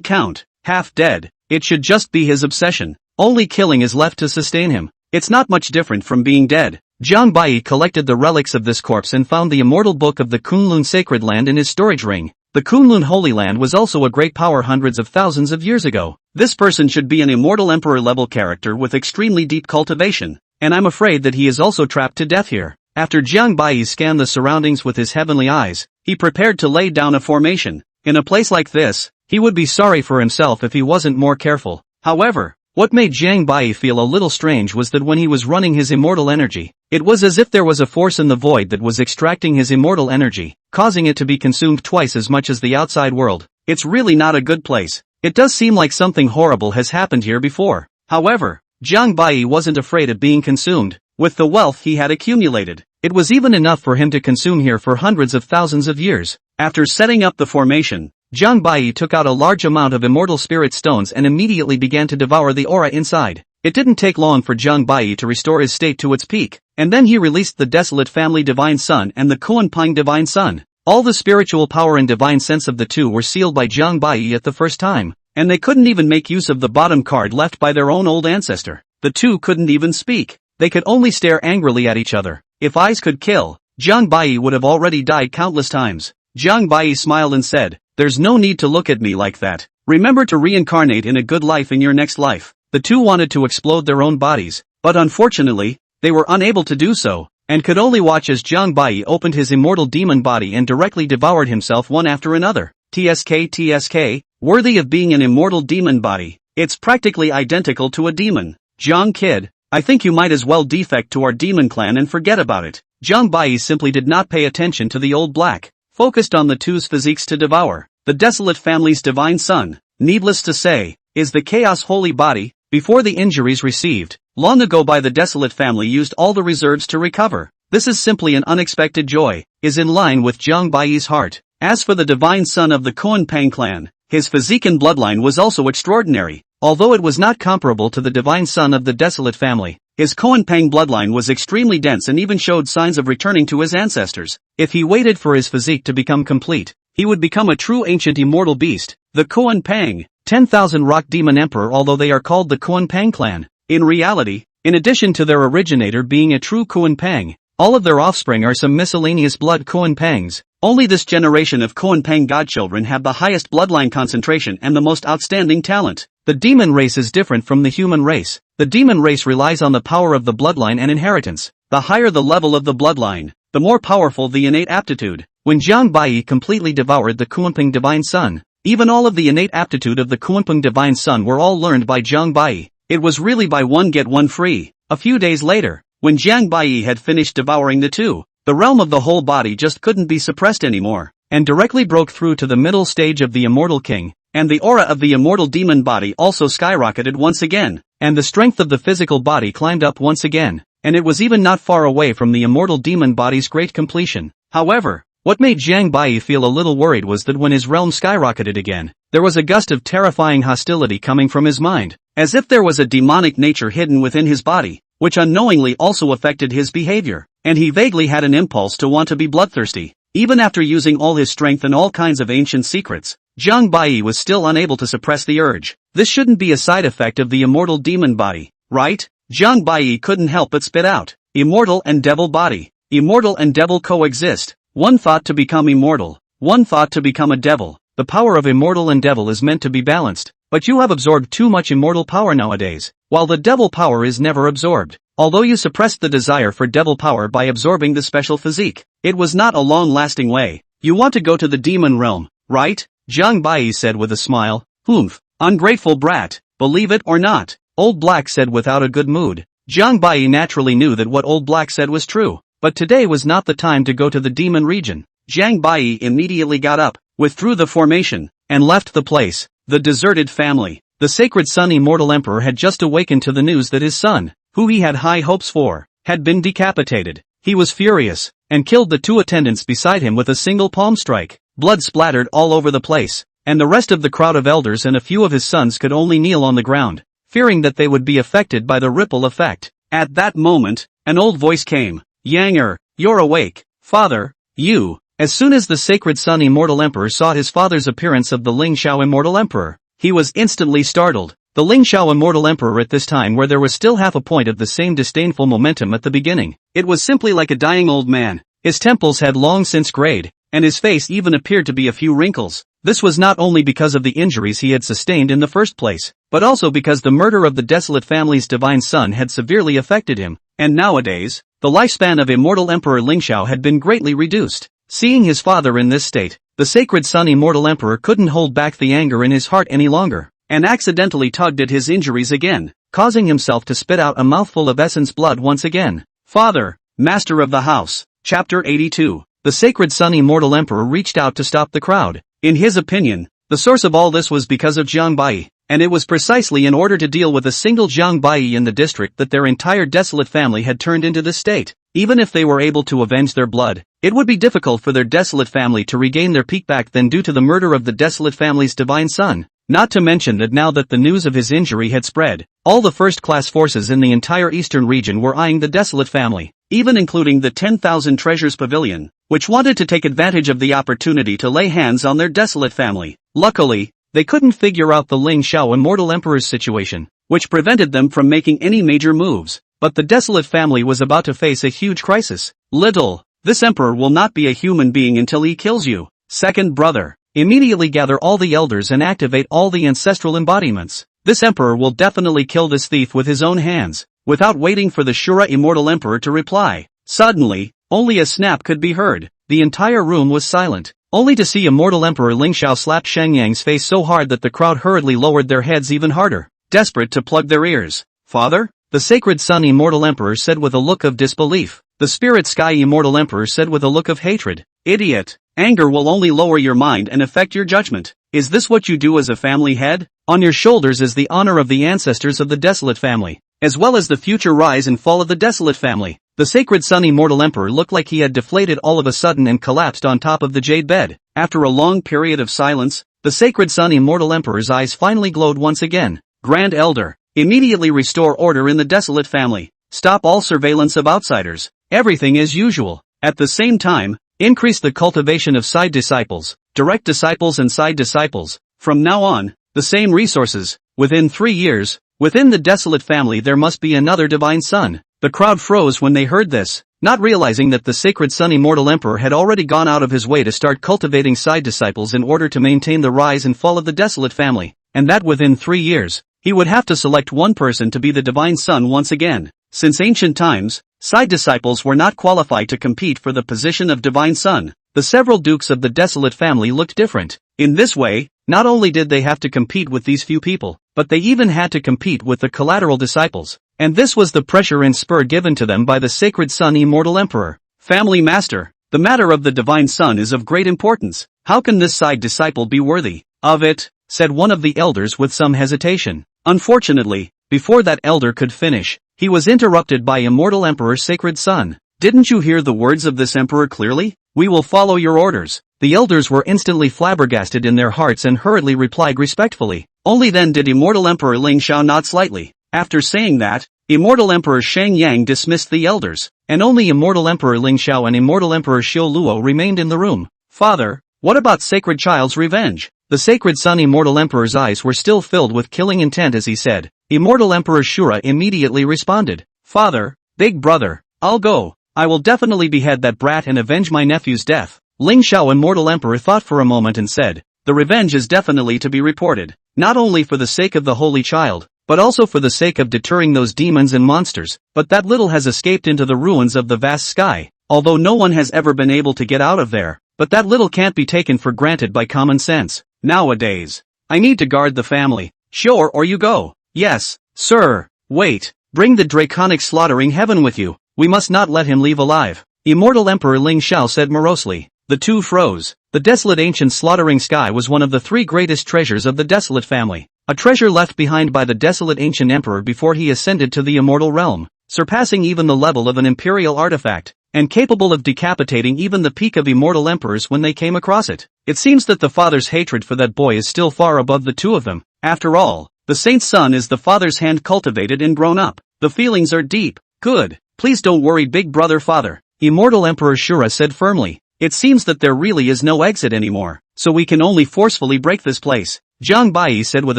count. Half dead. It should just be his obsession. Only killing is left to sustain him. It's not much different from being dead. Jiang Bai collected the relics of this corpse and found the immortal book of the Kunlun Sacred Land in his storage ring. The Kunlun Holy Land was also a great power hundreds of thousands of years ago. This person should be an immortal emperor level character with extremely deep cultivation, and I'm afraid that he is also trapped to death here. After Jiang Bai scanned the surroundings with his heavenly eyes, he prepared to lay down a formation. In a place like this, he would be sorry for himself if he wasn't more careful. However, What made Jiang Bai feel a little strange was that when he was running his immortal energy, it was as if there was a force in the void that was extracting his immortal energy, causing it to be consumed twice as much as the outside world. It's really not a good place. It does seem like something horrible has happened here before. However, Jiang Bai wasn't afraid of being consumed. With the wealth he had accumulated, it was even enough for him to consume here for hundreds of thousands of years. After setting up the formation, Jiang Bai took out a large amount of immortal spirit stones and immediately began to devour the aura inside. It didn't take long for Jiang Bai to restore his state to its peak, and then he released the Desolate Family Divine Sun and the Kuanping Divine Sun. All the spiritual power and divine sense of the two were sealed by Jiang Bai at the first time, and they couldn't even make use of the bottom card left by their own old ancestor. The two couldn't even speak. They could only stare angrily at each other. If eyes could kill, Jiang Bai would have already died countless times. Jiang Bai smiled and said, "There's no need to look at me like that. Remember to reincarnate in a good life in your next life." The two wanted to explode their own bodies, but unfortunately, they were unable to do so, and could only watch as Jiang Bai opened his immortal demon body and directly devoured himself one after another. TSK, worthy of being an immortal demon body. It's practically identical to a demon. Jiang kid, I think you might as well defect to our demon clan and forget about it. Jiang Bai simply did not pay attention to the old black, focused on the two's physiques to devour. The Desolate Family's divine son, needless to say, is the Chaos Holy Body. Before the injuries received, long ago by the Desolate Family used all the reserves to recover. This is simply an unexpected joy, is in line with Jiang Bai's heart. As for the divine son of the Kuanping clan, his physique and bloodline was also extraordinary. Although it was not comparable to the divine son of the Desolate Family, his Kuanping bloodline was extremely dense and even showed signs of returning to his ancestors. If he waited for his physique to become complete, he would become a true ancient immortal beast. The Kuanping, 10,000 Rock Demon Emperor, although they are called the Kuanping clan. In reality, in addition to their originator being a true Kuanping, all of their offspring are some miscellaneous blood Kuanpengs. Only this generation of Kuanping godchildren have the highest bloodline concentration and the most outstanding talent. The demon race is different from the human race. The demon race relies on the power of the bloodline and inheritance. The higher the level of the bloodline, the more powerful the innate aptitude. When Jiang Bai completely devoured the Kuanping Divine Sun, even all of the innate aptitude of the Kuanping Divine Sun were all learned by Jiang Bai. It was really buy one get one free. A few days later, when Jiang Bai had finished devouring the two, the realm of the whole body just couldn't be suppressed anymore, and directly broke through to the middle stage of the Immortal King, and the aura of the immortal demon body also skyrocketed once again, and the strength of the physical body climbed up once again, and it was even not far away from the immortal demon body's great completion. However, what made Jiang Bai feel a little worried was that when his realm skyrocketed again, there was a gust of terrifying hostility coming from his mind, as if there was a demonic nature hidden within his body, which unknowingly also affected his behavior, and he vaguely had an impulse to want to be bloodthirsty. Even after using all his strength and all kinds of ancient secrets, Jiang Bai was still unable to suppress the urge. This shouldn't be a side effect of the immortal demon body, right? Jiang Bai couldn't help but spit out, immortal and devil body. Immortal and devil coexist. One thought to become immortal, one thought to become a devil. The power of immortal and devil is meant to be balanced, but you have absorbed too much immortal power nowadays, while the devil power is never absorbed. Although you suppressed the desire for devil power by absorbing the special physique, it was not a long-lasting way. You want to go to the demon realm, right? Jiang Bai said with a smile. Humph, ungrateful brat, believe it or not, Old Black said without a good mood. Jiang Bai naturally knew that what Old Black said was true, but today was not the time to go to the demon region. Jiang Bai immediately got up, withdrew the formation, and left the place. The deserted family. The sacred Sun Immortal Emperor had just awakened to the news that his son, who he had high hopes for, had been decapitated. He was furious, and killed the two attendants beside him with a single palm strike. Blood splattered all over the place, and the rest of the crowd of elders and a few of his sons could only kneel on the ground, fearing that they would be affected by the ripple effect. At that moment, an old voice came. Yang you're awake, father, you. As soon as the sacred Sun Immortal Emperor saw his father's appearance of the Lingxiao Immortal Emperor, he was instantly startled. The Lingxiao Immortal Emperor at this time where there was still half a point of the same disdainful momentum at the beginning. It was simply like a dying old man. His temples had long since grayed, and his face even appeared to be a few wrinkles. This was not only because of the injuries he had sustained in the first place, but also because the murder of the Desolate Family's divine son had severely affected him, and nowadays, the lifespan of Immortal Emperor Lingxiao had been greatly reduced. Seeing his father in this state, the sacred Sun Immortal Emperor couldn't hold back the anger in his heart any longer. and accidentally tugged at his injuries again, causing himself to spit out a mouthful of essence blood once again. Father, master of the house. Chapter 82. The sacred Sun Immortal Emperor reached out to stop the crowd. In his opinion, the source of all this was because of Jiang Bai, and it was precisely in order to deal with a single Jiang Bai in the district that their entire desolate family had turned into this state. Even if they were able to avenge their blood, it would be difficult for their desolate family to regain their peak back then due to the murder of the desolate family's divine son. Not to mention that now that the news of his injury had spread, all the first-class forces in the entire eastern region were eyeing the desolate family, even including the 10,000 Treasures Pavilion, which wanted to take advantage of the opportunity to lay hands on their desolate family. Luckily, they couldn't figure out the Ling Xiao Immortal Emperor's situation, which prevented them from making any major moves. But the desolate family was about to face a huge crisis. This emperor will not be a human being until he kills you. Second brother, immediately gather all the elders and activate all the ancestral embodiments. This emperor will definitely kill this thief with his own hands. Without waiting for the Shura Immortal Emperor to reply, suddenly, only a snap could be heard. The entire room was silent, only to see Immortal Emperor Ling Xiao slap Shenyang's face so hard that the crowd hurriedly lowered their heads even harder, desperate to plug their ears. Father? The Sacred Sun Immortal Emperor said with a look of disbelief. The Spirit Sky Immortal Emperor said with a look of hatred. Idiot! Anger will only lower your mind and affect your judgment. Is this what you do as a family head? On your shoulders is the honor of the ancestors of the desolate family, as well as the future rise and fall of the desolate family. The Sacred Sun Immortal Emperor looked like he had deflated all of a sudden and collapsed on top of the jade bed. After a long period of silence, the Sacred Sun Immortal Emperor's eyes finally glowed once again. Grand Elder, immediately restore order in the desolate family. Stop all surveillance of outsiders. Everything as usual. At the same time, increase the cultivation of side disciples, direct disciples and side disciples. From now on, the same resources. Within 3 years, within the desolate family there must be another divine son. The crowd froze when they heard this, not realizing that the Sacred Sun Immortal Emperor had already gone out of his way to start cultivating side disciples in order to maintain the rise and fall of the desolate family, and that within 3 years. He would have to select one person to be the divine son once again. Since ancient times, side disciples were not qualified to compete for the position of divine son. The several dukes of the desolate family looked different. In this way, not only did they have to compete with these few people, but they even had to compete with the collateral disciples. And this was the pressure and spur given to them by the Sacred Sun Immortal Emperor. Family Master, the matter of the divine son is of great importance. How can this side disciple be worthy of it? Said one of the elders with some hesitation. Unfortunately, before that elder could finish, he was interrupted by Immortal Emperor Sacred Sun. Didn't you hear the words of this emperor clearly? We will follow your orders. The elders were instantly flabbergasted in their hearts and hurriedly replied respectfully. Only then did Immortal Emperor Ling Xiao nod slightly. After saying that, Immortal Emperor Sheng Yang dismissed the elders, and only Immortal Emperor Ling Xiao and Immortal Emperor Xiu Luo remained in the room. Father, what about Sacred Child's revenge? The Sacred Sun Immortal Emperor's eyes were still filled with killing intent as he said. Immortal Emperor Shura immediately responded. Father, big brother, I'll go. I will definitely behead that brat and avenge my nephew's death. Ling Xiao Immortal Emperor thought for a moment and said, the revenge is definitely to be reported, not only for the sake of the Holy Child, but also for the sake of deterring those demons and monsters. But that little has escaped into the ruins of the vast sky, although no one has ever been able to get out of there. But that little can't be taken for granted by common sense. Nowadays, I need to guard the family. Sure, or you go. Yes, sir. Wait, bring the draconic slaughtering heaven with you. We must not let him leave alive. Immortal Emperor Ling Xiao said morosely. The two froze. The desolate ancient slaughtering sky was one of the 3 greatest treasures of the desolate family. A treasure left behind by the desolate ancient emperor before he ascended to the immortal realm, surpassing even the level of an imperial artifact, and capable of decapitating even the peak of immortal emperors when they came across it. It seems that the father's hatred for that boy is still far above the two of them. After all, the saint's son is the father's hand cultivated and grown up. The feelings are deep. Good. Please don't worry, big brother father. Immortal Emperor Shura said firmly. It seems that there really is no exit anymore, so we can only forcefully break this place. Jiang Bai said with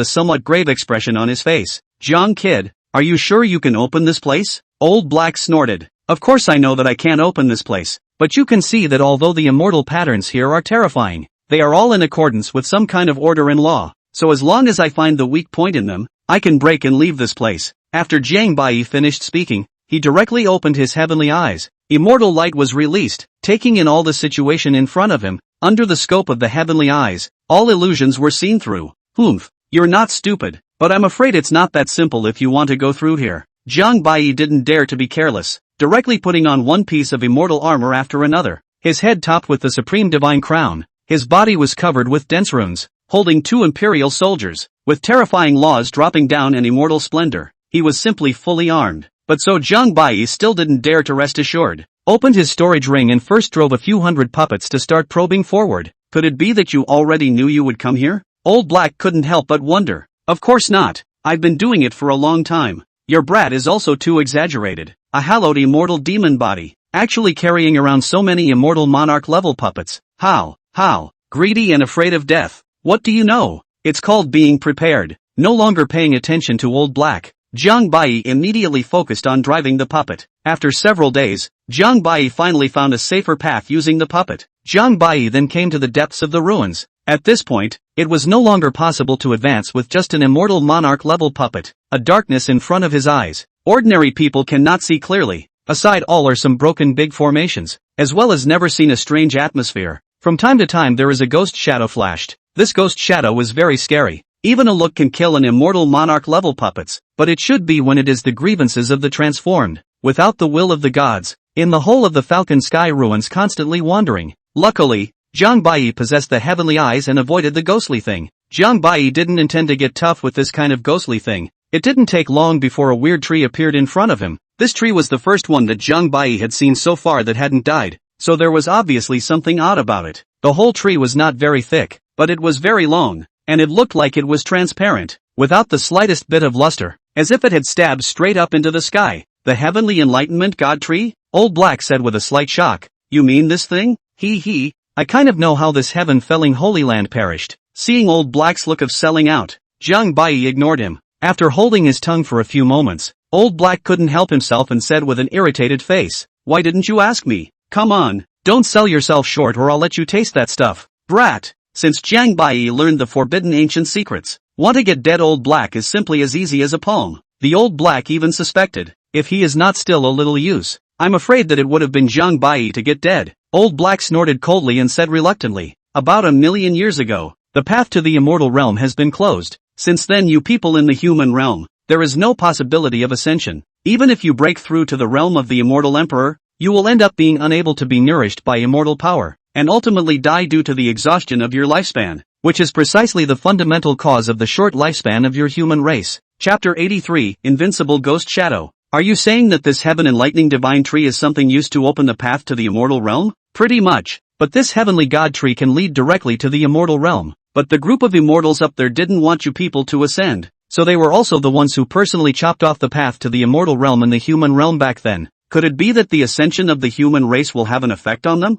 a somewhat grave expression on his face. Jiang kid, are you sure you can open this place? Old Black snorted. Of course I know that I can't open this place, but you can see that although the immortal patterns here are terrifying, they are all in accordance with some kind of order and law, so as long as I find the weak point in them, I can break and leave this place. After Jiang Bai finished speaking, he directly opened his heavenly eyes. Immortal light was released, taking in all the situation in front of him. Under the scope of the heavenly eyes, all illusions were seen through. You're not stupid, but I'm afraid it's not that simple if you want to go through here. Jiang Bai didn't dare to be careless, directly putting on one piece of immortal armor after another. His head topped with the supreme divine crown, his body was covered with dense runes, holding 2 imperial soldiers, with terrifying laws dropping down in immortal splendor. He was simply fully armed. But so Jiang Bai still didn't dare to rest assured. Opened his storage ring and first drove a few hundred puppets to start probing forward. Could it be that you already knew you would come here? Old Black couldn't help but wonder. Of course not. I've been doing it for a long time. Your brat is also too exaggerated. A hallowed immortal demon body, actually carrying around so many immortal monarch-level puppets. How? Greedy and afraid of death. What do you know? It's called being prepared. No longer paying attention to Old Black, Jiang Bai immediately focused on driving the puppet. After several days, Jiang Bai finally found a safer path using the puppet. Jiang Bai then came to the depths of the ruins. At this point, it was no longer possible to advance with just an immortal monarch-level puppet. A darkness in front of his eyes. Ordinary people cannot see clearly. Aside all are some broken big formations, as well as never seen a strange atmosphere. From time to time there is a ghost shadow flashed. This ghost shadow is very scary. Even a look can kill an immortal monarch-level puppets, but it should be when it is the grievances of the transformed, without the will of the gods, in the whole of the Falcon Sky ruins constantly wandering. Luckily, Jiang Bai possessed the heavenly eyes and avoided the ghostly thing. Jiang Bai didn't intend to get tough with this kind of ghostly thing. It didn't take long before a weird tree appeared in front of him. This tree was the first one that Jiang Bai had seen so far that hadn't died, so there was obviously something odd about it. The whole tree was not very thick, but it was very long. And it looked like it was transparent, without the slightest bit of luster, as if it had stabbed straight up into the sky. The Heavenly Enlightenment God Tree? Old Black said with a slight shock. You mean this thing? I kind of know how this heaven-felling Holy Land perished. Seeing Old Black's look of selling out, Jiang Bai ignored him. After holding his tongue for a few moments, Old Black couldn't help himself and said with an irritated face, Why didn't you ask me? Come on, don't sell yourself short or I'll let you taste that stuff. Brat! Since Jiang Bai learned the forbidden ancient secrets, want to get dead Old Black is simply as easy as a palm. The Old Black even suspected, if he is not still a little use, I'm afraid that it would have been Jiang Bai to get dead. Old Black snorted coldly and said reluctantly, About 1,000,000 years ago, the path to the immortal realm has been closed. Since then you people in the human realm, there is no possibility of ascension. Even if you break through to the realm of the immortal emperor, you will end up being unable to be nourished by immortal power, and ultimately die due to the exhaustion of your lifespan, which is precisely the fundamental cause of the short lifespan of your human race. Chapter 83, Invincible Ghost Shadow. Are you saying that this heaven-enlightening divine tree is something used to open the path to the immortal realm? Pretty much. But this heavenly god tree can lead directly to the immortal realm. But the group of immortals up there didn't want you people to ascend, so they were also the ones who personally chopped off the path to the immortal realm in the human realm back then. Could it be that the ascension of the human race will have an effect on them?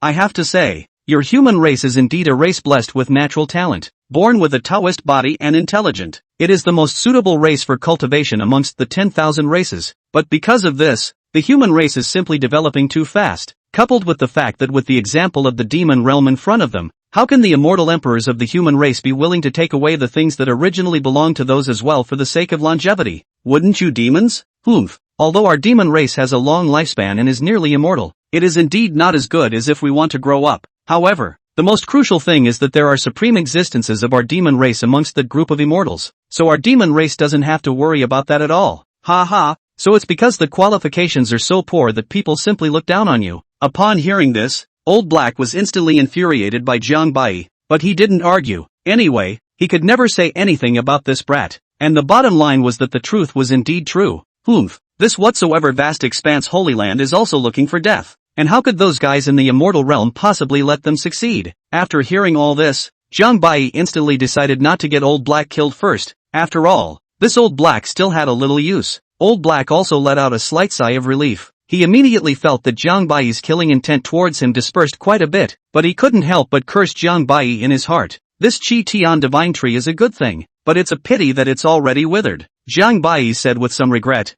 I have to say, your human race is indeed a race blessed with natural talent, born with a Taoist body and intelligent. It is the most suitable race for cultivation amongst the 10,000 races, but because of this, the human race is simply developing too fast, coupled with the fact that with the example of the demon realm in front of them, how can the immortal emperors of the human race be willing to take away the things that originally belonged to those as well for the sake of longevity? Wouldn't you demons? Although our demon race has a long lifespan and is nearly immortal, it is indeed not as good as if we want to grow up. However, the most crucial thing is that there are supreme existences of our demon race amongst that group of immortals, so our demon race doesn't have to worry about that at all. So it's because the qualifications are so poor that people simply look down on you. Upon hearing this, Old Black was instantly infuriated by Jiang Bai, but he didn't argue. Anyway, he could never say anything about this brat, and the bottom line was that the truth was indeed true. This whatsoever vast expanse Holy Land is also looking for death. And how could those guys in the immortal realm possibly let them succeed? After hearing all this, Jiang Bai instantly decided not to get Old Black killed first. After all, this Old Black still had a little use. Old Black also let out a slight sigh of relief. He immediately felt that Jiang Bai's killing intent towards him dispersed quite a bit, but he couldn't help but curse Jiang Bai in his heart. This Qi Tian divine tree is a good thing, but it's a pity that it's already withered. Jiang Bai said with some regret.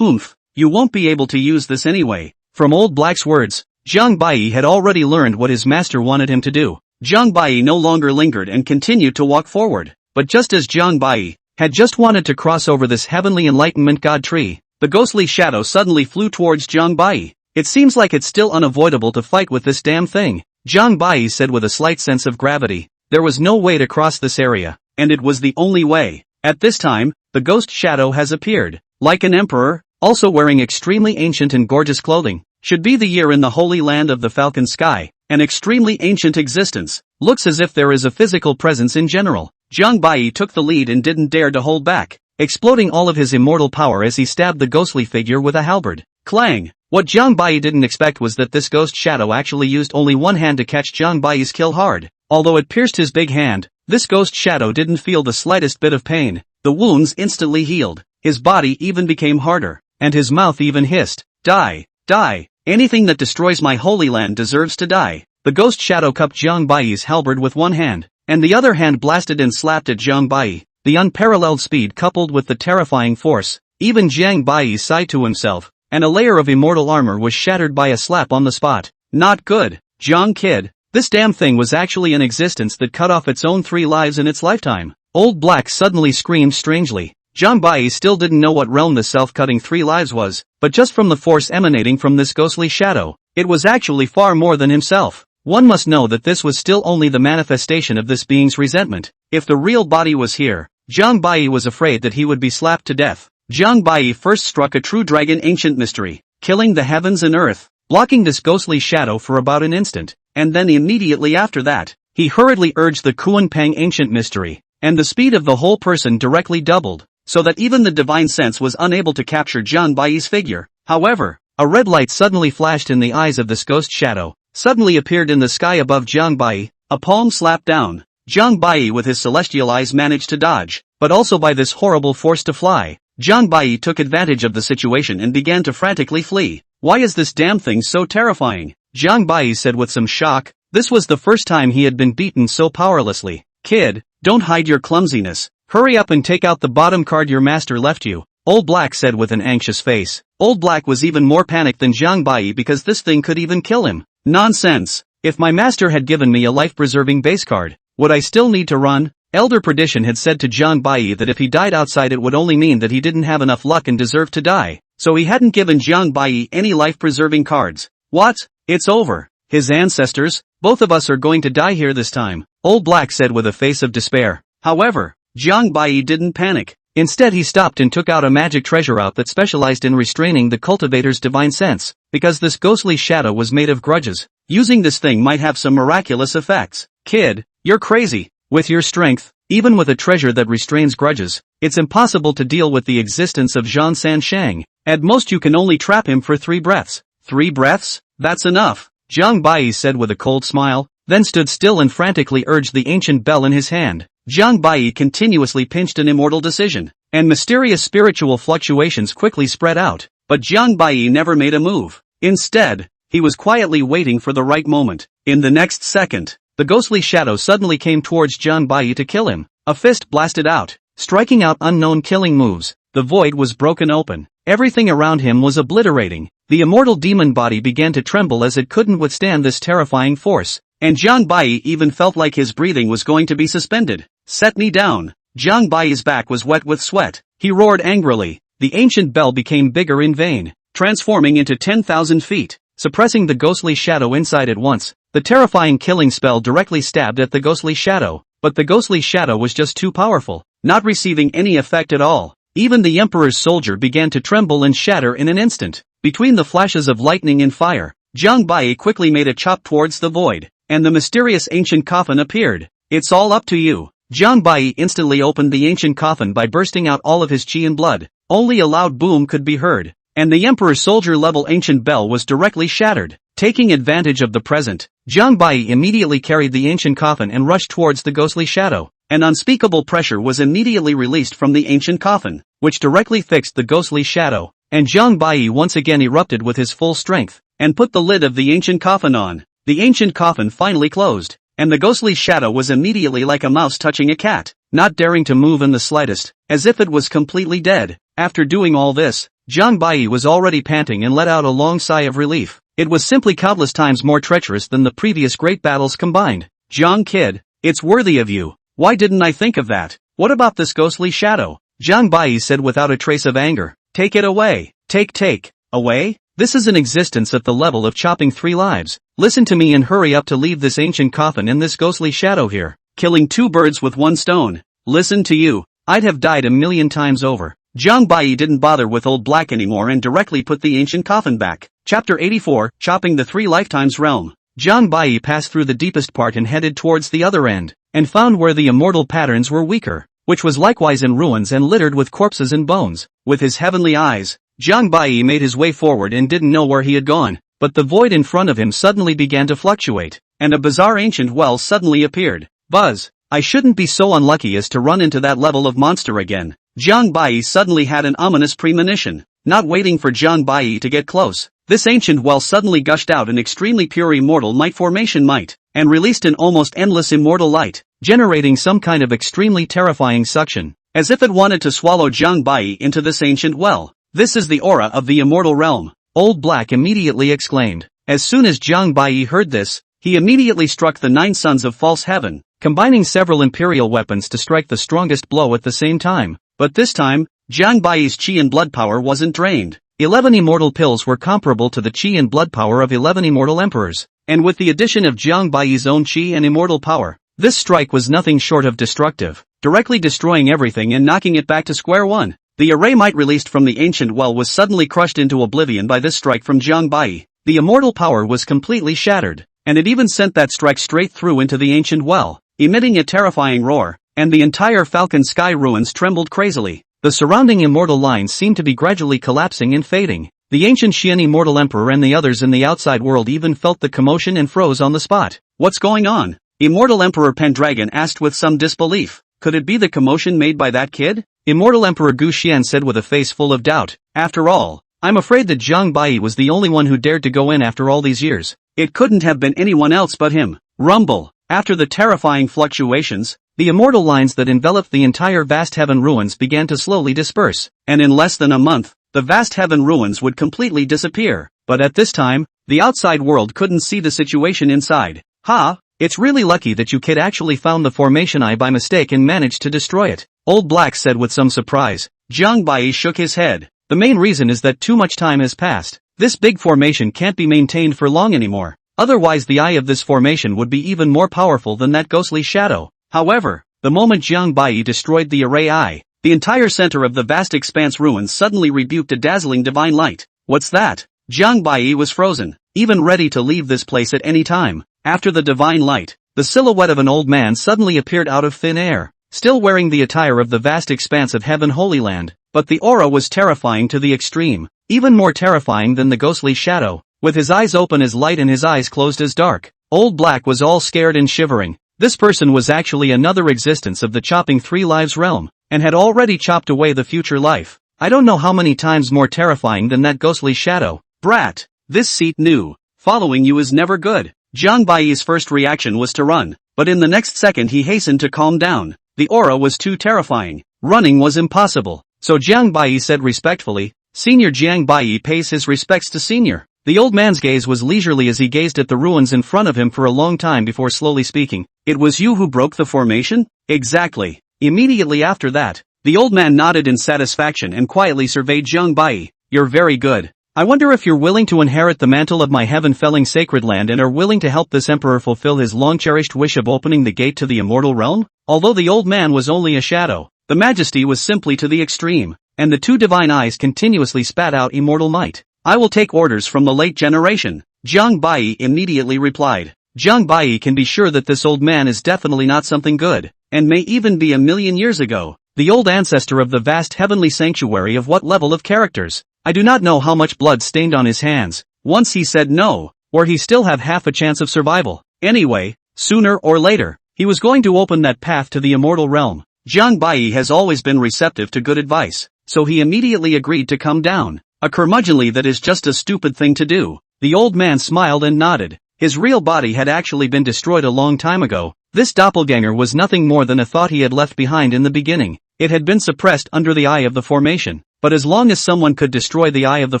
You won't be able to use this anyway. From Old Black's words, Jiang Bai had already learned what his master wanted him to do. Jiang Bai no longer lingered and continued to walk forward. But just as Jiang Bai had just wanted to cross over this heavenly enlightenment god tree, the ghostly shadow suddenly flew towards Jiang Bai. It seems like it's still unavoidable to fight with this damn thing, Jiang Bai said with a slight sense of gravity. There was no way to cross this area. and it was the only way. At this time, the ghost shadow has appeared, like an emperor, also wearing extremely ancient and gorgeous clothing. Should be the year in the holy land of the falcon sky, an extremely ancient existence. Looks as if there is a physical presence in general. Jiang Bai took the lead and didn't dare to hold back, exploding all of his immortal power as he stabbed the ghostly figure with a halberd. Clang! What Jiang Bai didn't expect was that this ghost shadow actually used only one hand to catch Jiang Bai's kill hard. Although it pierced his big hand, this ghost shadow didn't feel the slightest bit of pain. The wounds instantly healed, his body even became harder, and his mouth even hissed, "Die! Die! Anything that destroys my holy land deserves to die." The ghost shadow cupped Jiang Bai's halberd with one hand, and the other hand blasted and slapped at Jiang Bai. The unparalleled speed coupled with the terrifying force, even Jiang Bai sighed to himself, and a layer of immortal armor was shattered by a slap on the spot. Not good, Jiang kid. This damn thing was actually an existence that cut off its own 3 lives in its lifetime. Old Black suddenly screamed strangely. Jiang Bai still didn't know what realm the self-cutting 3 lives was, but just from the force emanating from this ghostly shadow, it was actually far more than himself. One must know that this was still only the manifestation of this being's resentment. If the real body was here, Jiang Bai was afraid that he would be slapped to death. Jiang Bai first struck a true dragon ancient mystery, killing the heavens and earth, blocking this ghostly shadow for about an instant, and then immediately after that, he hurriedly urged the Kuan Pang ancient mystery, and the speed of the whole person directly doubled, so that even the divine sense was unable to capture Jiang Bai's figure. However, a red light suddenly flashed in the eyes of this ghost shadow, suddenly appeared in the sky above Jiang Bai, a palm slapped down. Jiang Bai with his celestial eyes managed to dodge, but also by this horrible force to fly. Jiang Bai took advantage of the situation and began to frantically flee. "Why is this damn thing so terrifying?" Jiang Bai said with some shock. This was the first time he had been beaten so powerlessly. "Kid, don't hide your clumsiness. Hurry up and take out the bottom card your master left you," Old Black said with an anxious face. Old Black was even more panicked than Jiang Bai because this thing could even kill him. "Nonsense. If my master had given me a life-preserving base card, would I still need to run?" Elder Perdition had said to Jiang Bai that if he died outside it would only mean that he didn't have enough luck and deserved to die, so he hadn't given Jiang Bai any life-preserving cards. "What? It's over. His ancestors, both of us are going to die here this time," Old Black said with a face of despair. However, Jiang Bai didn't panic. Instead he stopped and took out a magic treasure out that specialized in restraining the cultivator's divine sense, because this ghostly shadow was made of grudges. Using this thing might have some miraculous effects. "Kid, you're crazy. With your strength, even with a treasure that restrains grudges, it's impossible to deal with the existence of Zhan San Shang. At most you can only trap him for 3 breaths. 3 breaths? That's enough," Jiang Bai said with a cold smile, then stood still and frantically urged the ancient bell in his hand. Jiang Bai continuously pinched an immortal decision, and mysterious spiritual fluctuations quickly spread out, but Jiang Bai never made a move. Instead, he was quietly waiting for the right moment. In the next second, the ghostly shadow suddenly came towards Jiang Bai to kill him. A fist blasted out, striking out unknown killing moves. The void was broken open. Everything around him was obliterating. The immortal demon body began to tremble as it couldn't withstand this terrifying force, and Jiang Bai even felt like his breathing was going to be suspended. "Set me down." Jiang Bai's back was wet with sweat. He roared angrily. The ancient bell became bigger in vain, transforming into 10,000 feet, suppressing the ghostly shadow inside at once. The terrifying killing spell directly stabbed at the ghostly shadow, but the ghostly shadow was just too powerful, not receiving any effect at all. Even the Emperor's soldier began to tremble and shatter in an instant. Between the flashes of lightning and fire, Jiang Bai quickly made a chop towards the void, and the mysterious ancient coffin appeared. "It's all up to you." Jiang Bai instantly opened the ancient coffin by bursting out all of his chi and blood. Only a loud boom could be heard, and the Emperor's soldier-level ancient bell was directly shattered. Taking advantage of the present, Jiang Bai immediately carried the ancient coffin and rushed towards the ghostly shadow. An unspeakable pressure was immediately released from the ancient coffin, which directly fixed the ghostly shadow, and Jiang Bai once again erupted with his full strength, and put the lid of the ancient coffin on. The ancient coffin finally closed, and the ghostly shadow was immediately like a mouse touching a cat, not daring to move in the slightest, as if it was completely dead. After doing all this, Jiang Bai was already panting and let out a long sigh of relief. It was simply countless times more treacherous than the previous great battles combined. "Jiang kid, it's worthy of you. Why didn't I think of that? What about this ghostly shadow?" Jiang Bai said without a trace of anger. "Take it away. Take away? This is an existence at the level of chopping 3 lives. Listen to me and hurry up to leave this ancient coffin and this ghostly shadow here." Killing 2 birds with 1 stone. Listen to you. I'd have died a million times over. Jiang Bai didn't bother with old black anymore and directly put the ancient coffin back. Chapter 84, Chopping the Three Lifetimes Realm. Jiang Bai passed through the deepest part and headed towards the other end, and found where the immortal patterns were weaker, which was likewise in ruins and littered with corpses and bones. With his heavenly eyes, Jiang Bai made his way forward and didn't know where he had gone, but the void in front of him suddenly began to fluctuate, and a bizarre ancient well suddenly appeared. Buzz! I shouldn't be so unlucky as to run into that level of monster again. Jiang Bai suddenly had an ominous premonition. Not waiting for Jiang Bai to get close, this ancient well suddenly gushed out an extremely pure immortal might formation might, and released an almost endless immortal light, generating some kind of extremely terrifying suction, as if it wanted to swallow Jiang Bai into this ancient well. This is the aura of the immortal realm, Old Black immediately exclaimed. As soon as Jiang Bai heard this, he immediately struck the 9 sons of false heaven, combining several imperial weapons to strike the strongest blow at the same time. But this time, Jiang Bai's chi and blood power wasn't drained. 11 immortal pills were comparable to the chi and blood power of 11 immortal emperors, and with the addition of Jiang Bai's own chi and immortal power, this strike was nothing short of destructive, directly destroying everything and knocking it back to square one. The array might released from the ancient well was suddenly crushed into oblivion by this strike from Jiang Bai. The immortal power was completely shattered, and it even sent that strike straight through into the ancient well, emitting a terrifying roar, and the entire Falcon Sky ruins trembled crazily. The surrounding immortal lines seemed to be gradually collapsing and fading. The ancient Xian immortal emperor and the others in the outside world even felt the commotion and froze on the spot. What's going on? Immortal Emperor Pendragon asked with some disbelief. Could it be the commotion made by that kid? Immortal Emperor Gu Xian said with a face full of doubt. After all, I'm afraid that Jiang Bai was the only one who dared to go in after all these years. It couldn't have been anyone else but him. Rumble. After the terrifying fluctuations, the immortal lines that enveloped the entire vast heaven ruins began to slowly disperse, and in less than a month, the vast heaven ruins would completely disappear. But at this time, the outside world couldn't see the situation inside. Ha! It's really lucky that you kid actually found the formation eye by mistake and managed to destroy it, Old Black said with some surprise. Jiang Bai shook his head. The main reason is that too much time has passed. This big formation can't be maintained for long anymore. Otherwise the eye of this formation would be even more powerful than that ghostly shadow. However, the moment Jiang Bai destroyed the array eye, the entire center of the vast expanse ruins suddenly rebuked a dazzling divine light. What's that? Jiang Bai was frozen, even ready to leave this place at any time. After the divine light, the silhouette of an old man suddenly appeared out of thin air, still wearing the attire of the vast expanse of heaven Holy Land, but the aura was terrifying to the extreme, even more terrifying than the ghostly shadow. With his eyes open as light and his eyes closed as dark, Old Black was all scared and shivering. This person was actually another existence of the Chopping Three Lives realm, and had already chopped away the future life. I don't know how many times more terrifying than that ghostly shadow. Brat, this seat knew. Following you is never good. Jiang Bai's first reaction was to run, but in the next second he hastened to calm down. The aura was too terrifying. Running was impossible. So Jiang Bai said respectfully, Senior Jiang Bai pays his respects to Senior. The old man's gaze was leisurely as he gazed at the ruins in front of him for a long time before slowly speaking. It was you who broke the formation? Exactly. Immediately after that, the old man nodded in satisfaction and quietly surveyed Jiang Bai. You're very good. I wonder if you're willing to inherit the mantle of my heaven-felling sacred land and are willing to help this emperor fulfill his long-cherished wish of opening the gate to the immortal realm? Although the old man was only a shadow, the majesty was simply to the extreme, and the two divine eyes continuously spat out immortal might. I will take orders from the late generation, Jiang Bai immediately replied. Jiang Bai can be sure that this old man is definitely not something good, and may even be a million years ago, the old ancestor of the vast heavenly sanctuary of what level of characters. I do not know how much blood stained on his hands. Once he said no, or he still have half a chance of survival. Anyway, sooner or later, he was going to open that path to the immortal realm. Jiang Bai has always been receptive to good advice, so he immediately agreed to come down. A curmudgeonly that is just a stupid thing to do. The old man smiled and nodded. His real body had actually been destroyed a long time ago. This doppelganger was nothing more than a thought he had left behind in the beginning. It had been suppressed under the eye of the formation. But as long as someone could destroy the eye of the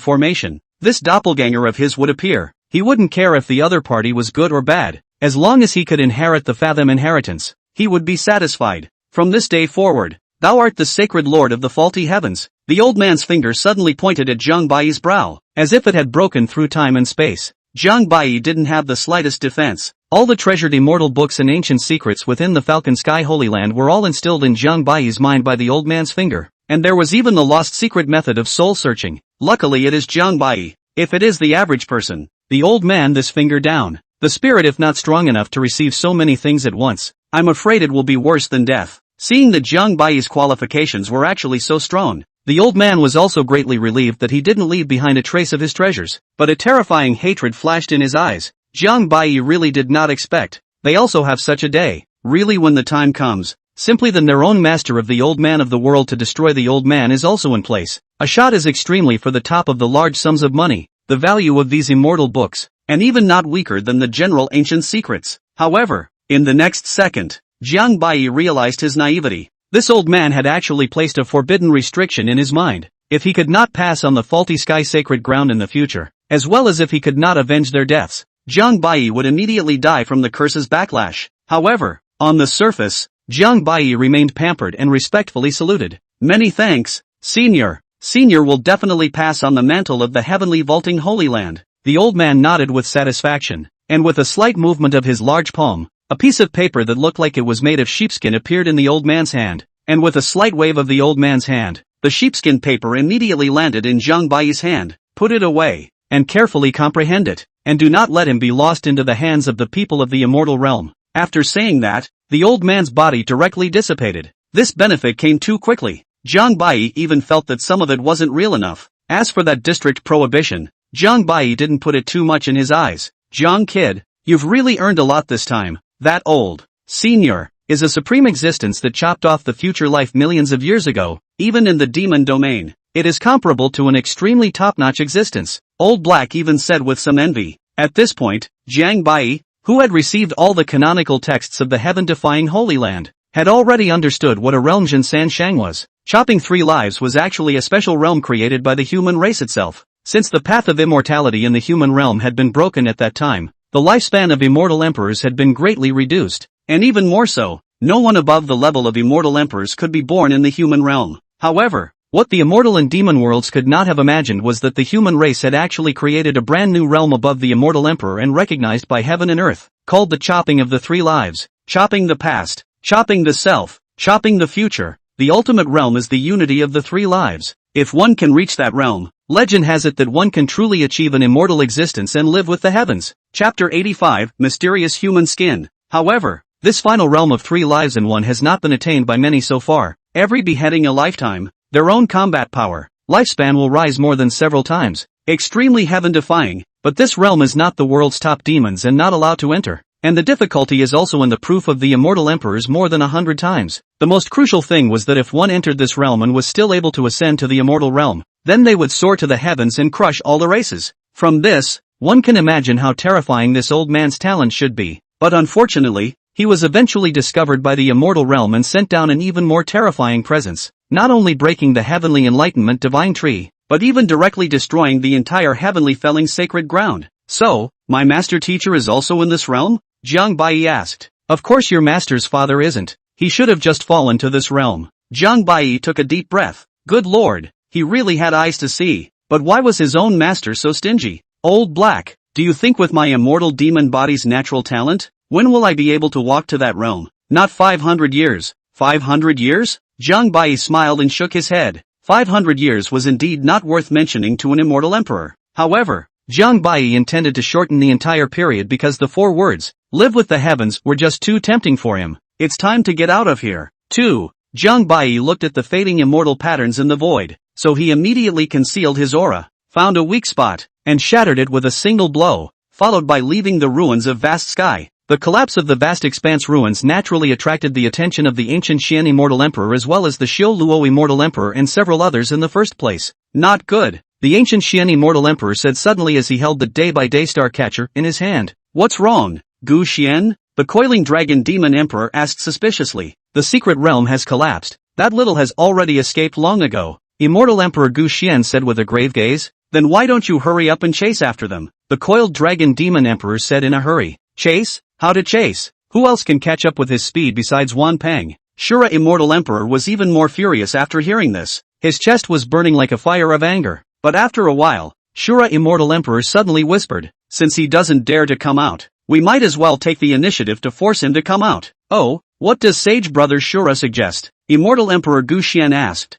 formation, this doppelganger of his would appear. He wouldn't care if the other party was good or bad. As long as he could inherit the Fathom inheritance, he would be satisfied. From this day forward, thou art the sacred lord of the faulty heavens. The old man's finger suddenly pointed at Jiang Bai's brow, as if it had broken through time and space. Jiang Bai didn't have the slightest defense. All the treasured immortal books and ancient secrets within the Falcon Sky Holy Land were all instilled in Jiang Baiyi's mind by the old man's finger. And there was even the lost secret method of soul searching. Luckily it is Jiang Baiyi. If it is the average person, the old man this finger down. The spirit if not strong enough to receive so many things at once, I'm afraid it will be worse than death. Seeing that Jiang Baiyi's qualifications were actually so strong, the old man was also greatly relieved that he didn't leave behind a trace of his treasures. But a terrifying hatred flashed in his eyes. Jiang Baiyi really did not expect. They also have such a day. Really when the time comes, simply then their own master of the old man of the world to destroy the old man is also in place. A shot is extremely for the top of the large sums of money, the value of these immortal books, and even not weaker than the general ancient secrets. However, in the next second, Jiang Baiyi realized his naivety. This old man had actually placed a forbidden restriction in his mind. If he could not pass on the faulty sky sacred ground in the future, as well as if he could not avenge their deaths, Jiang Baiyi would immediately die from the curse's backlash. However, on the surface, Jiang Baiyi remained pampered and respectfully saluted. Many thanks, Senior. Senior will definitely pass on the mantle of the heavenly vaulting Holy Land. The old man nodded with satisfaction, and with a slight movement of his large palm, a piece of paper that looked like it was made of sheepskin appeared in the old man's hand, and with a slight wave of the old man's hand, the sheepskin paper immediately landed in Jiang Baiyi's hand. Put it away, and carefully comprehend it, and do not let him be lost into the hands of the people of the immortal realm. After saying that, the old man's body directly dissipated. This benefit came too quickly. Jiang Baiyi even felt that some of it wasn't real enough. As for that district prohibition, Jiang Baiyi didn't put it too much in his eyes. Jiang kid, you've really earned a lot this time. That old Senior is a supreme existence that chopped off the future life millions of years ago, even in the demon domain. It is comparable to an extremely top-notch existence. Old Black even said with some envy. At this point, Jiang Baiyi, who had received all the canonical texts of the heaven-defying Holy Land, had already understood what a realm Jin San Shang was. Chopping 3 lives was actually a special realm created by the human race itself. Since the path of immortality in the human realm had been broken at that time, the lifespan of immortal emperors had been greatly reduced, and even more so, no one above the level of immortal emperors could be born in the human realm. However, what the immortal and demon worlds could not have imagined was that the human race had actually created a brand new realm above the immortal emperor and recognized by heaven and earth, called the chopping of the 3 lives, chopping the past, chopping the self, chopping the future. The ultimate realm is the unity of the 3 lives. If one can reach that realm, legend has it that one can truly achieve an immortal existence and live with the heavens. Chapter 85, Mysterious Human Skin. However, this final realm of 3 lives in one has not been attained by many so far. Every beheading a lifetime, their own combat power, lifespan will rise more than several times. Extremely heaven-defying, but this realm is not the world's top demons and not allowed to enter. And the difficulty is also in the proof of the immortal emperors more than 100 times. The most crucial thing was that if one entered this realm and was still able to ascend to the immortal realm, then they would soar to the heavens and crush all the races. From this, one can imagine how terrifying this old man's talent should be. But unfortunately, he was eventually discovered by the immortal realm and sent down an even more terrifying presence, not only breaking the heavenly enlightenment divine tree, but even directly destroying the entire heavenly felling sacred ground. So, my master teacher is also in this realm? Jiang Baiyi asked. Of course your master's father isn't. He should have just fallen to this realm. Jiang Baiyi took a deep breath. Good lord, he really had eyes to see. But why was his own master so stingy? Old Black, do you think with my immortal demon body's natural talent, when will I be able to walk to that realm? Not 500 years. 500 years? Jiang Baiyi smiled and shook his head. 500 years was indeed not worth mentioning to an immortal emperor. However, Jiang Baiyi intended to shorten the entire period because the 4 words, live with the heavens, were just too tempting for him. It's time to get out of here. 2. Jiang Baiyi looked at the fading immortal patterns in the void, so he immediately concealed his aura, found a weak spot, and shattered it with a single blow, followed by leaving the ruins of vast sky. The collapse of the vast expanse ruins naturally attracted the attention of the ancient Xian immortal emperor as well as the Xiu Luo immortal emperor and several others in the first place. Not good, the ancient Xian immortal emperor said suddenly as he held the day-by-day star catcher in his hand. What's wrong, Gu Xian? The coiling dragon demon emperor asked suspiciously. The secret realm has collapsed. That little has already escaped long ago. Immortal Emperor Gu Xian said with a grave gaze. Then why don't you hurry up and chase after them? The coiled dragon demon emperor said in a hurry. Chase? How to chase? Who else can catch up with his speed besides Wan Peng? Shura immortal emperor was even more furious after hearing this. His chest was burning like a fire of anger. But after a while, Shura immortal emperor suddenly whispered, since he doesn't dare to come out, we might as well take the initiative to force him to come out. Oh, what does Sage Brother Shura suggest? Immortal Emperor Gu Xian asked.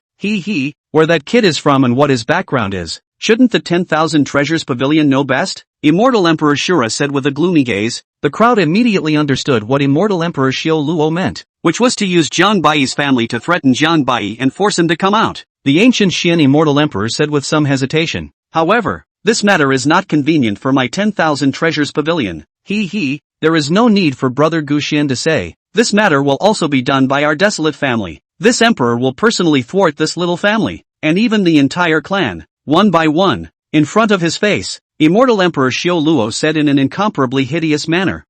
Where that kid is from and what his background is. Shouldn't the 10,000 Treasures Pavilion know best? Immortal Emperor Shura said with a gloomy gaze. The crowd immediately understood what Immortal Emperor Xiao Luo meant, which was to use Jiang Baiyi's family to threaten Jiang Baiyi and force him to come out. The ancient Xian Immortal Emperor said with some hesitation. However, this matter is not convenient for my 10,000 Treasures Pavilion. There is no need for Brother Gu Xian to say. This matter will also be done by our desolate family. This emperor will personally thwart this little family, and even the entire clan, one by one, in front of his face. Immortal Emperor Xiao Luo said in an incomparably hideous manner.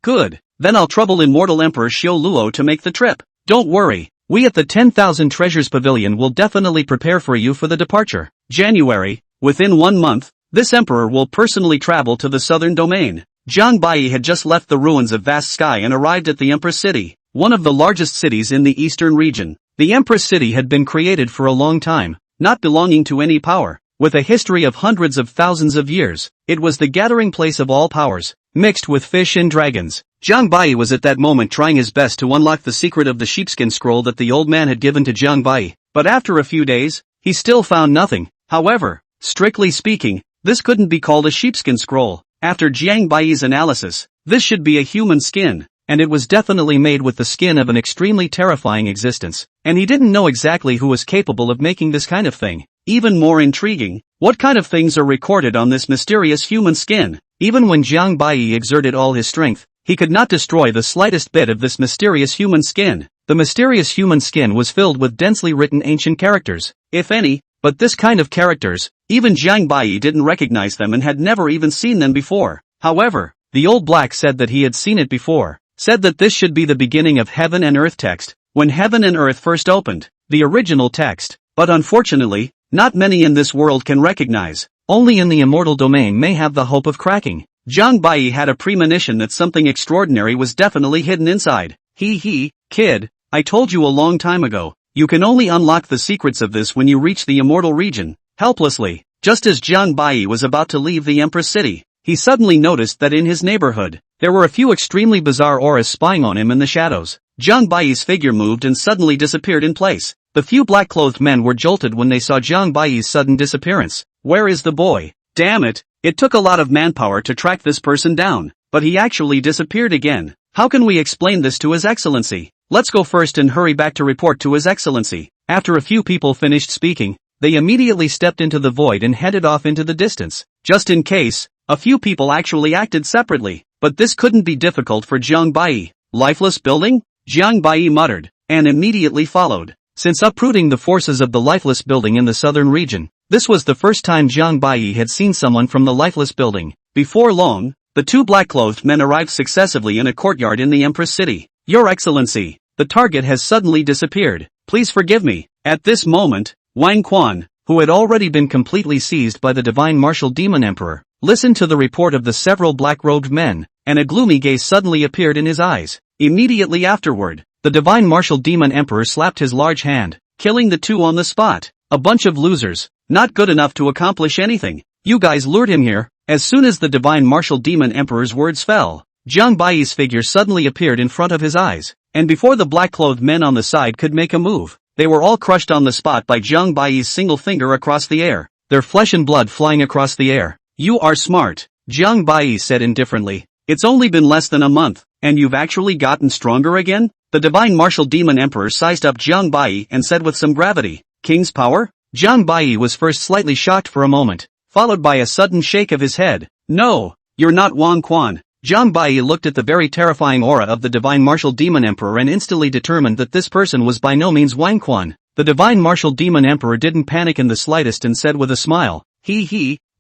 Good. Then I'll trouble Immortal Emperor Xiao Luo to make the trip. Don't worry, we at the 10,000 Treasures Pavilion will definitely prepare for you for the departure. January, within 1 month, this emperor will personally travel to the southern domain. Jiang Baiyi had just left the ruins of Vast Sky and arrived at the Empress City, one of the largest cities in the eastern region. The Empress City had been created for a long time, not belonging to any power. With a history of hundreds of thousands of years, it was the gathering place of all powers, mixed with fish and dragons. Jiang Baiyi was at that moment trying his best to unlock the secret of the sheepskin scroll that the old man had given to Jiang Baiyi, but after a few days, he still found nothing. However, strictly speaking, this couldn't be called a sheepskin scroll. After Jiang Baiyi's analysis, this should be a human skin, and it was definitely made with the skin of an extremely terrifying existence, and he didn't know exactly who was capable of making this kind of thing. Even more intriguing, what kind of things are recorded on this mysterious human skin? Even when Jiang Baiyi exerted all his strength, he could not destroy the slightest bit of this mysterious human skin. The mysterious human skin was filled with densely written ancient characters, if any, but this kind of characters, even Jiang Baiyi didn't recognize them and had never even seen them before. However, the old black said that he had seen it before, said that this should be the beginning of Heaven and Earth text, when Heaven and Earth first opened, the original text, but unfortunately, not many in this world can recognize. Only in the immortal domain may have the hope of cracking. Jiang Baiyi had a premonition that something extraordinary was definitely hidden inside. Kid, I told you a long time ago, you can only unlock the secrets of this when you reach the immortal region. Helplessly, just as Jiang Baiyi was about to leave the Empress City, he suddenly noticed that in his neighborhood, there were a few extremely bizarre auras spying on him in the shadows. Jiang Baiyi's figure moved and suddenly disappeared in place. The few black-clothed men were jolted when they saw Jiang Baiyi's sudden disappearance. Where is the boy? Damn it, it took a lot of manpower to track this person down, but he actually disappeared again. How can we explain this to His Excellency? Let's go first and hurry back to report to His Excellency. After a few people finished speaking, they immediately stepped into the void and headed off into the distance. Just in case, a few people actually acted separately, but this couldn't be difficult for Jiang Baiyi. Lifeless building? Jiang Baiyi muttered, and immediately followed. Since uprooting the forces of the lifeless building in the southern region, this was the first time Jiang Baiyi had seen someone from the lifeless building. Before long, the two black-clothed men arrived successively in a courtyard in the Empress City. Your Excellency, the target has suddenly disappeared. Please forgive me. At this moment, Wang Quan, who had already been completely seized by the divine martial demon emperor, listened to the report of the several black-robed men, and a gloomy gaze suddenly appeared in his eyes. Immediately afterward, the divine martial demon emperor slapped his large hand, killing the two on the spot. A bunch of losers, not good enough to accomplish anything. You guys lured him here. As soon as the divine martial demon emperor's words fell, Jiang Baiyi's figure suddenly appeared in front of his eyes, and before the black-clothed men on the side could make a move, they were all crushed on the spot by Jiang Baiyi's single finger across the air, their flesh and blood flying across the air. You are smart, Jiang Baiyi said indifferently. It's only been less than a month, and you've actually gotten stronger again? The divine martial demon emperor sized up Jiang Baiyi and said with some gravity, King's power? Jiang Baiyi was first slightly shocked for a moment, followed by a sudden shake of his head. No, you're not Wang Quan. Jiang Baiyi looked at the very terrifying aura of the divine martial demon emperor and instantly determined that this person was by no means Wang Quan. The divine martial demon emperor didn't panic in the slightest and said with a smile,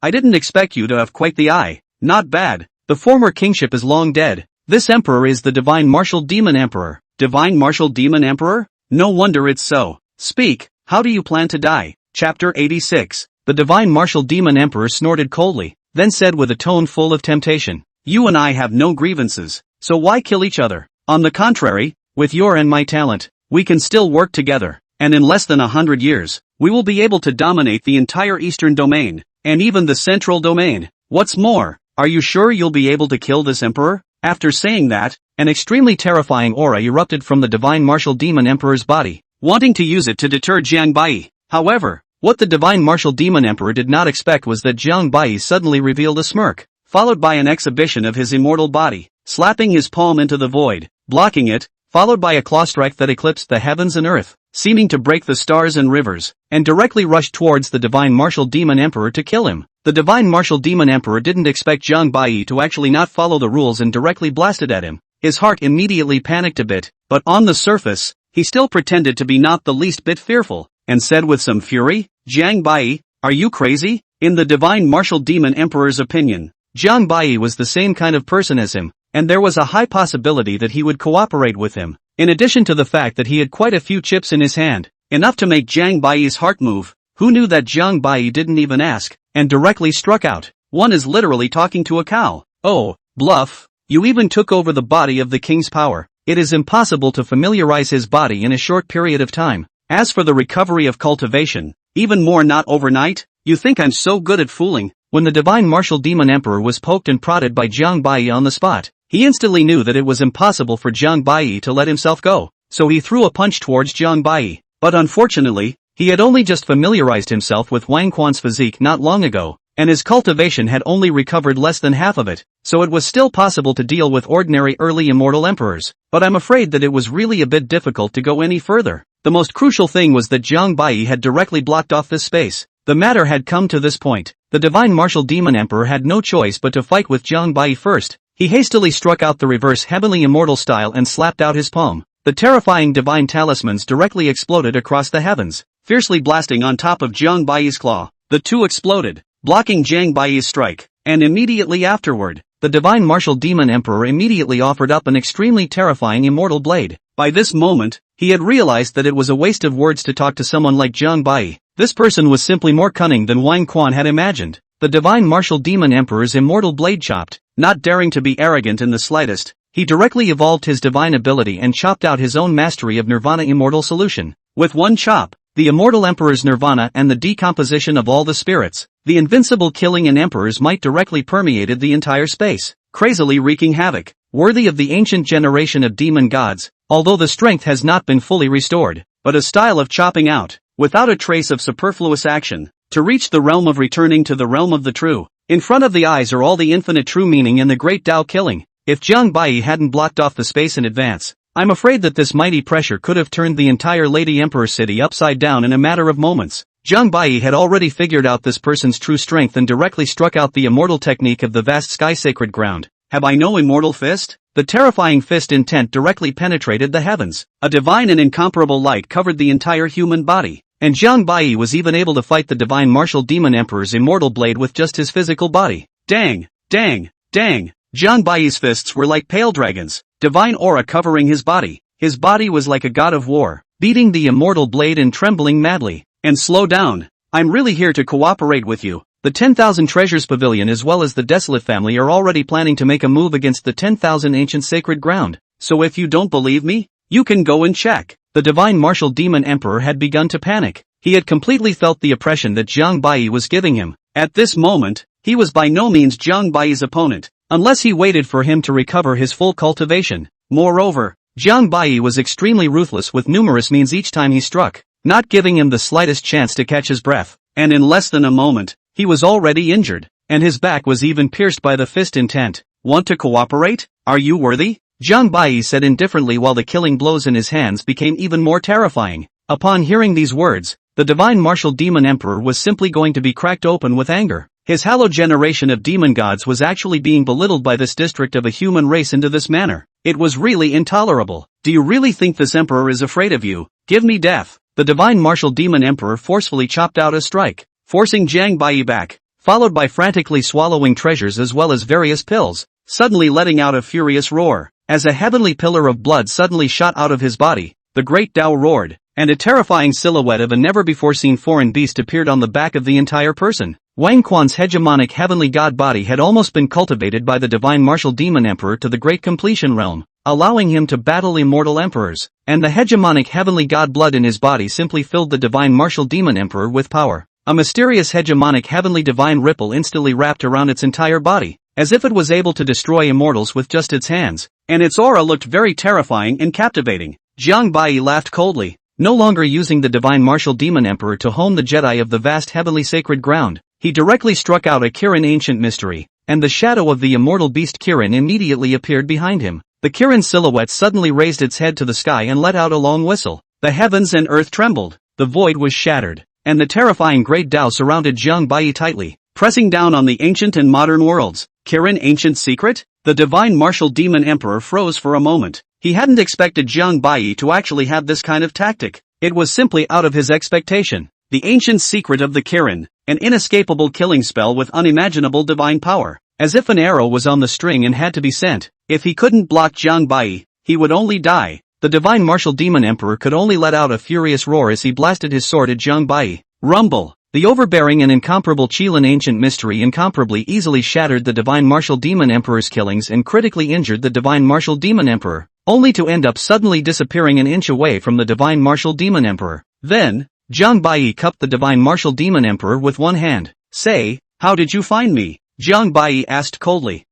I didn't expect you to have quite the eye. Not bad. The former kingship is long dead. This emperor is the divine martial demon emperor. Divine martial demon emperor? No wonder it's so. Speak, how do you plan to die? Chapter 86. The divine martial demon emperor snorted coldly, then said with a tone full of temptation, You and I have no grievances, so why kill each other? On the contrary, with your and my talent, we can still work together, and in less than 100 years, we will be able to dominate the entire eastern domain, and even the central domain. What's more, Are you sure you'll be able to kill this emperor? After saying that, an extremely terrifying aura erupted from the divine martial demon emperor's body, wanting to use it to deter Jiang Bai. However, what the divine martial demon emperor did not expect was that Jiang Bai suddenly revealed a smirk, followed by an exhibition of his immortal body, slapping his palm into the void, blocking it, followed by a claw strike that eclipsed the heavens and earth, seeming to break the stars and rivers, and directly rushed towards the divine martial demon emperor to kill him. The divine martial demon emperor didn't expect Jiang Bai to actually not follow the rules and directly blasted at him. His heart immediately panicked a bit, but on the surface, he still pretended to be not the least bit fearful, and said with some fury, "Jiang Bai, are you crazy?" In the divine martial demon emperor's opinion, Jiang Bai was the same kind of person as him, and there was a high possibility that he would cooperate with him, in addition to the fact that he had quite a few chips in his hand, enough to make Jiang Bai's heart move. Who knew that Jiang Bai didn't even ask, and directly struck out. One is literally talking to a cow. Oh, bluff, you even took over the body of the king's power. It is impossible to familiarize his body in a short period of time. As for the recovery of cultivation, even more not overnight. You think I'm so good at fooling? When the divine martial demon emperor was poked and prodded by Jiang Bai on the spot, he instantly knew that it was impossible for Jiang Bai to let himself go, so he threw a punch towards Jiang Bai. But unfortunately, he had only just familiarized himself with Wang Quan's physique not long ago, and his cultivation had only recovered less than half of it, so it was still possible to deal with ordinary early immortal emperors. But I'm afraid that it was really a bit difficult to go any further. The most crucial thing was that Jiang Bai had directly blocked off this space. The matter had come to this point. The divine martial demon emperor had no choice but to fight with Jiang Bai first. He hastily struck out the reverse heavenly immortal style and slapped out his palm. The terrifying divine talismans directly exploded across the heavens, fiercely blasting on top of Jiang Bai's claw. The two exploded, blocking Jiang Bai's strike, and immediately afterward, the divine martial demon emperor immediately offered up an extremely terrifying immortal blade. By this moment, he had realized that it was a waste of words to talk to someone like Jiang Bai. This person was simply more cunning than Wang Quan had imagined. The divine martial demon emperor's immortal blade chopped. Not daring to be arrogant in the slightest, he directly evolved his divine ability and chopped out his own mastery of Nirvana immortal solution. With one chop, the immortal emperor's Nirvana and the decomposition of all the spirits, the invincible killing in emperor's might directly permeated the entire space, crazily wreaking havoc, worthy of the ancient generation of demon gods, although the strength has not been fully restored, but a style of chopping out, without a trace of superfluous action, to reach the realm of returning to the realm of the true. In front of the eyes are all the infinite true meaning in the great Tao killing. If Jiang Bai hadn't blocked off the space in advance, I'm afraid that this mighty pressure could have turned the entire Lady Emperor city upside down in a matter of moments. Jiang Bai had already figured out this person's true strength and directly struck out the immortal technique of the vast sky sacred ground. Have I no immortal fist? The terrifying fist intent directly penetrated the heavens. A divine and incomparable light covered the entire human body. And Jiang Bai was even able to fight the divine martial demon emperor's immortal blade with just his physical body. Dang, dang, dang. Jiang Bai's fists were like pale dragons, divine aura covering his body. His body was like a god of war, beating the immortal blade and trembling madly. And slow down. I'm really here to cooperate with you. The 10,000 Treasures Pavilion as well as the Desolate family are already planning to make a move against the 10,000 ancient sacred ground. So if you don't believe me, you can go and check. The divine martial demon emperor had begun to panic. He had completely felt the oppression that Jiang Bai was giving him. At this moment, he was by no means Jiang Bai's opponent, unless he waited for him to recover his full cultivation. Moreover, Jiang Bai was extremely ruthless with numerous means each time he struck, not giving him the slightest chance to catch his breath, and in less than a moment, he was already injured, and his back was even pierced by the fist intent. Want to cooperate? Are you worthy? Jiang Bai said indifferently while the killing blows in his hands became even more terrifying. Upon hearing these words, the divine martial demon emperor was simply going to be cracked open with anger. His hallowed generation of demon gods was actually being belittled by this district of a human race into this manner. It was really intolerable. Do you really think this emperor is afraid of you? Give me death. The divine martial demon emperor forcefully chopped out a strike, forcing Jiang Bai back, followed by frantically swallowing treasures as well as various pills, suddenly letting out a furious roar. As a heavenly pillar of blood suddenly shot out of his body, the great Tao roared, and a terrifying silhouette of a never-before-seen foreign beast appeared on the back of the entire person. Wang Quan's hegemonic heavenly god body had almost been cultivated by the divine martial demon emperor to the great completion realm, allowing him to battle immortal emperors, and the hegemonic heavenly god blood in his body simply filled the divine martial demon emperor with power. A mysterious hegemonic heavenly divine ripple instantly wrapped around its entire body, as if it was able to destroy immortals with just its hands, and its aura looked very terrifying and captivating. Jiang Bai laughed coldly, no longer using the divine martial demon emperor to hone the Jedi of the vast heavenly sacred ground. He directly struck out a Kirin ancient mystery, and the shadow of the immortal beast Kirin immediately appeared behind him. The Kirin silhouette suddenly raised its head to the sky and let out a long whistle. The heavens and earth trembled, the void was shattered, and the terrifying great Tao surrounded Jiang Bai tightly, pressing down on the ancient and modern worlds. Kirin ancient secret? The divine martial demon emperor froze for a moment. He hadn't expected Jiang Bai to actually have this kind of tactic. It was simply out of his expectation. The ancient secret of the Kirin, an inescapable killing spell with unimaginable divine power. As if an arrow was on the string and had to be sent. If he couldn't block Jiang Bai, he would only die. The divine martial demon emperor could only let out a furious roar as he blasted his sword at Jiang Bai. Rumble! The overbearing and incomparable Qilin ancient mystery incomparably easily shattered the divine martial demon emperor's killings and critically injured the divine martial demon emperor, only to end up suddenly disappearing an inch away from the divine martial demon emperor. Then, Jiang Bai cupped the divine martial demon emperor with one hand. Say, how did you find me? Jiang Bai asked coldly.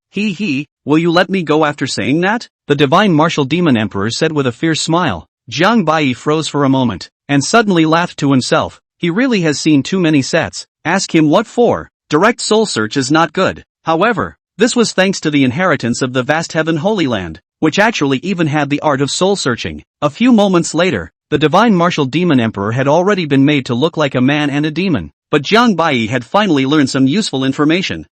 Will you let me go after saying that? The divine martial demon emperor said with a fierce smile. Jiang Bai froze for a moment, and suddenly laughed to himself. He really has seen too many sets. Ask him what for. Direct soul search is not good. However, this was thanks to the inheritance of the vast heaven Holy Land, which actually even had the art of soul searching. A few moments later, the divine martial demon emperor had already been made to look like a man and a demon. But Jiang Bai had finally learned some useful information.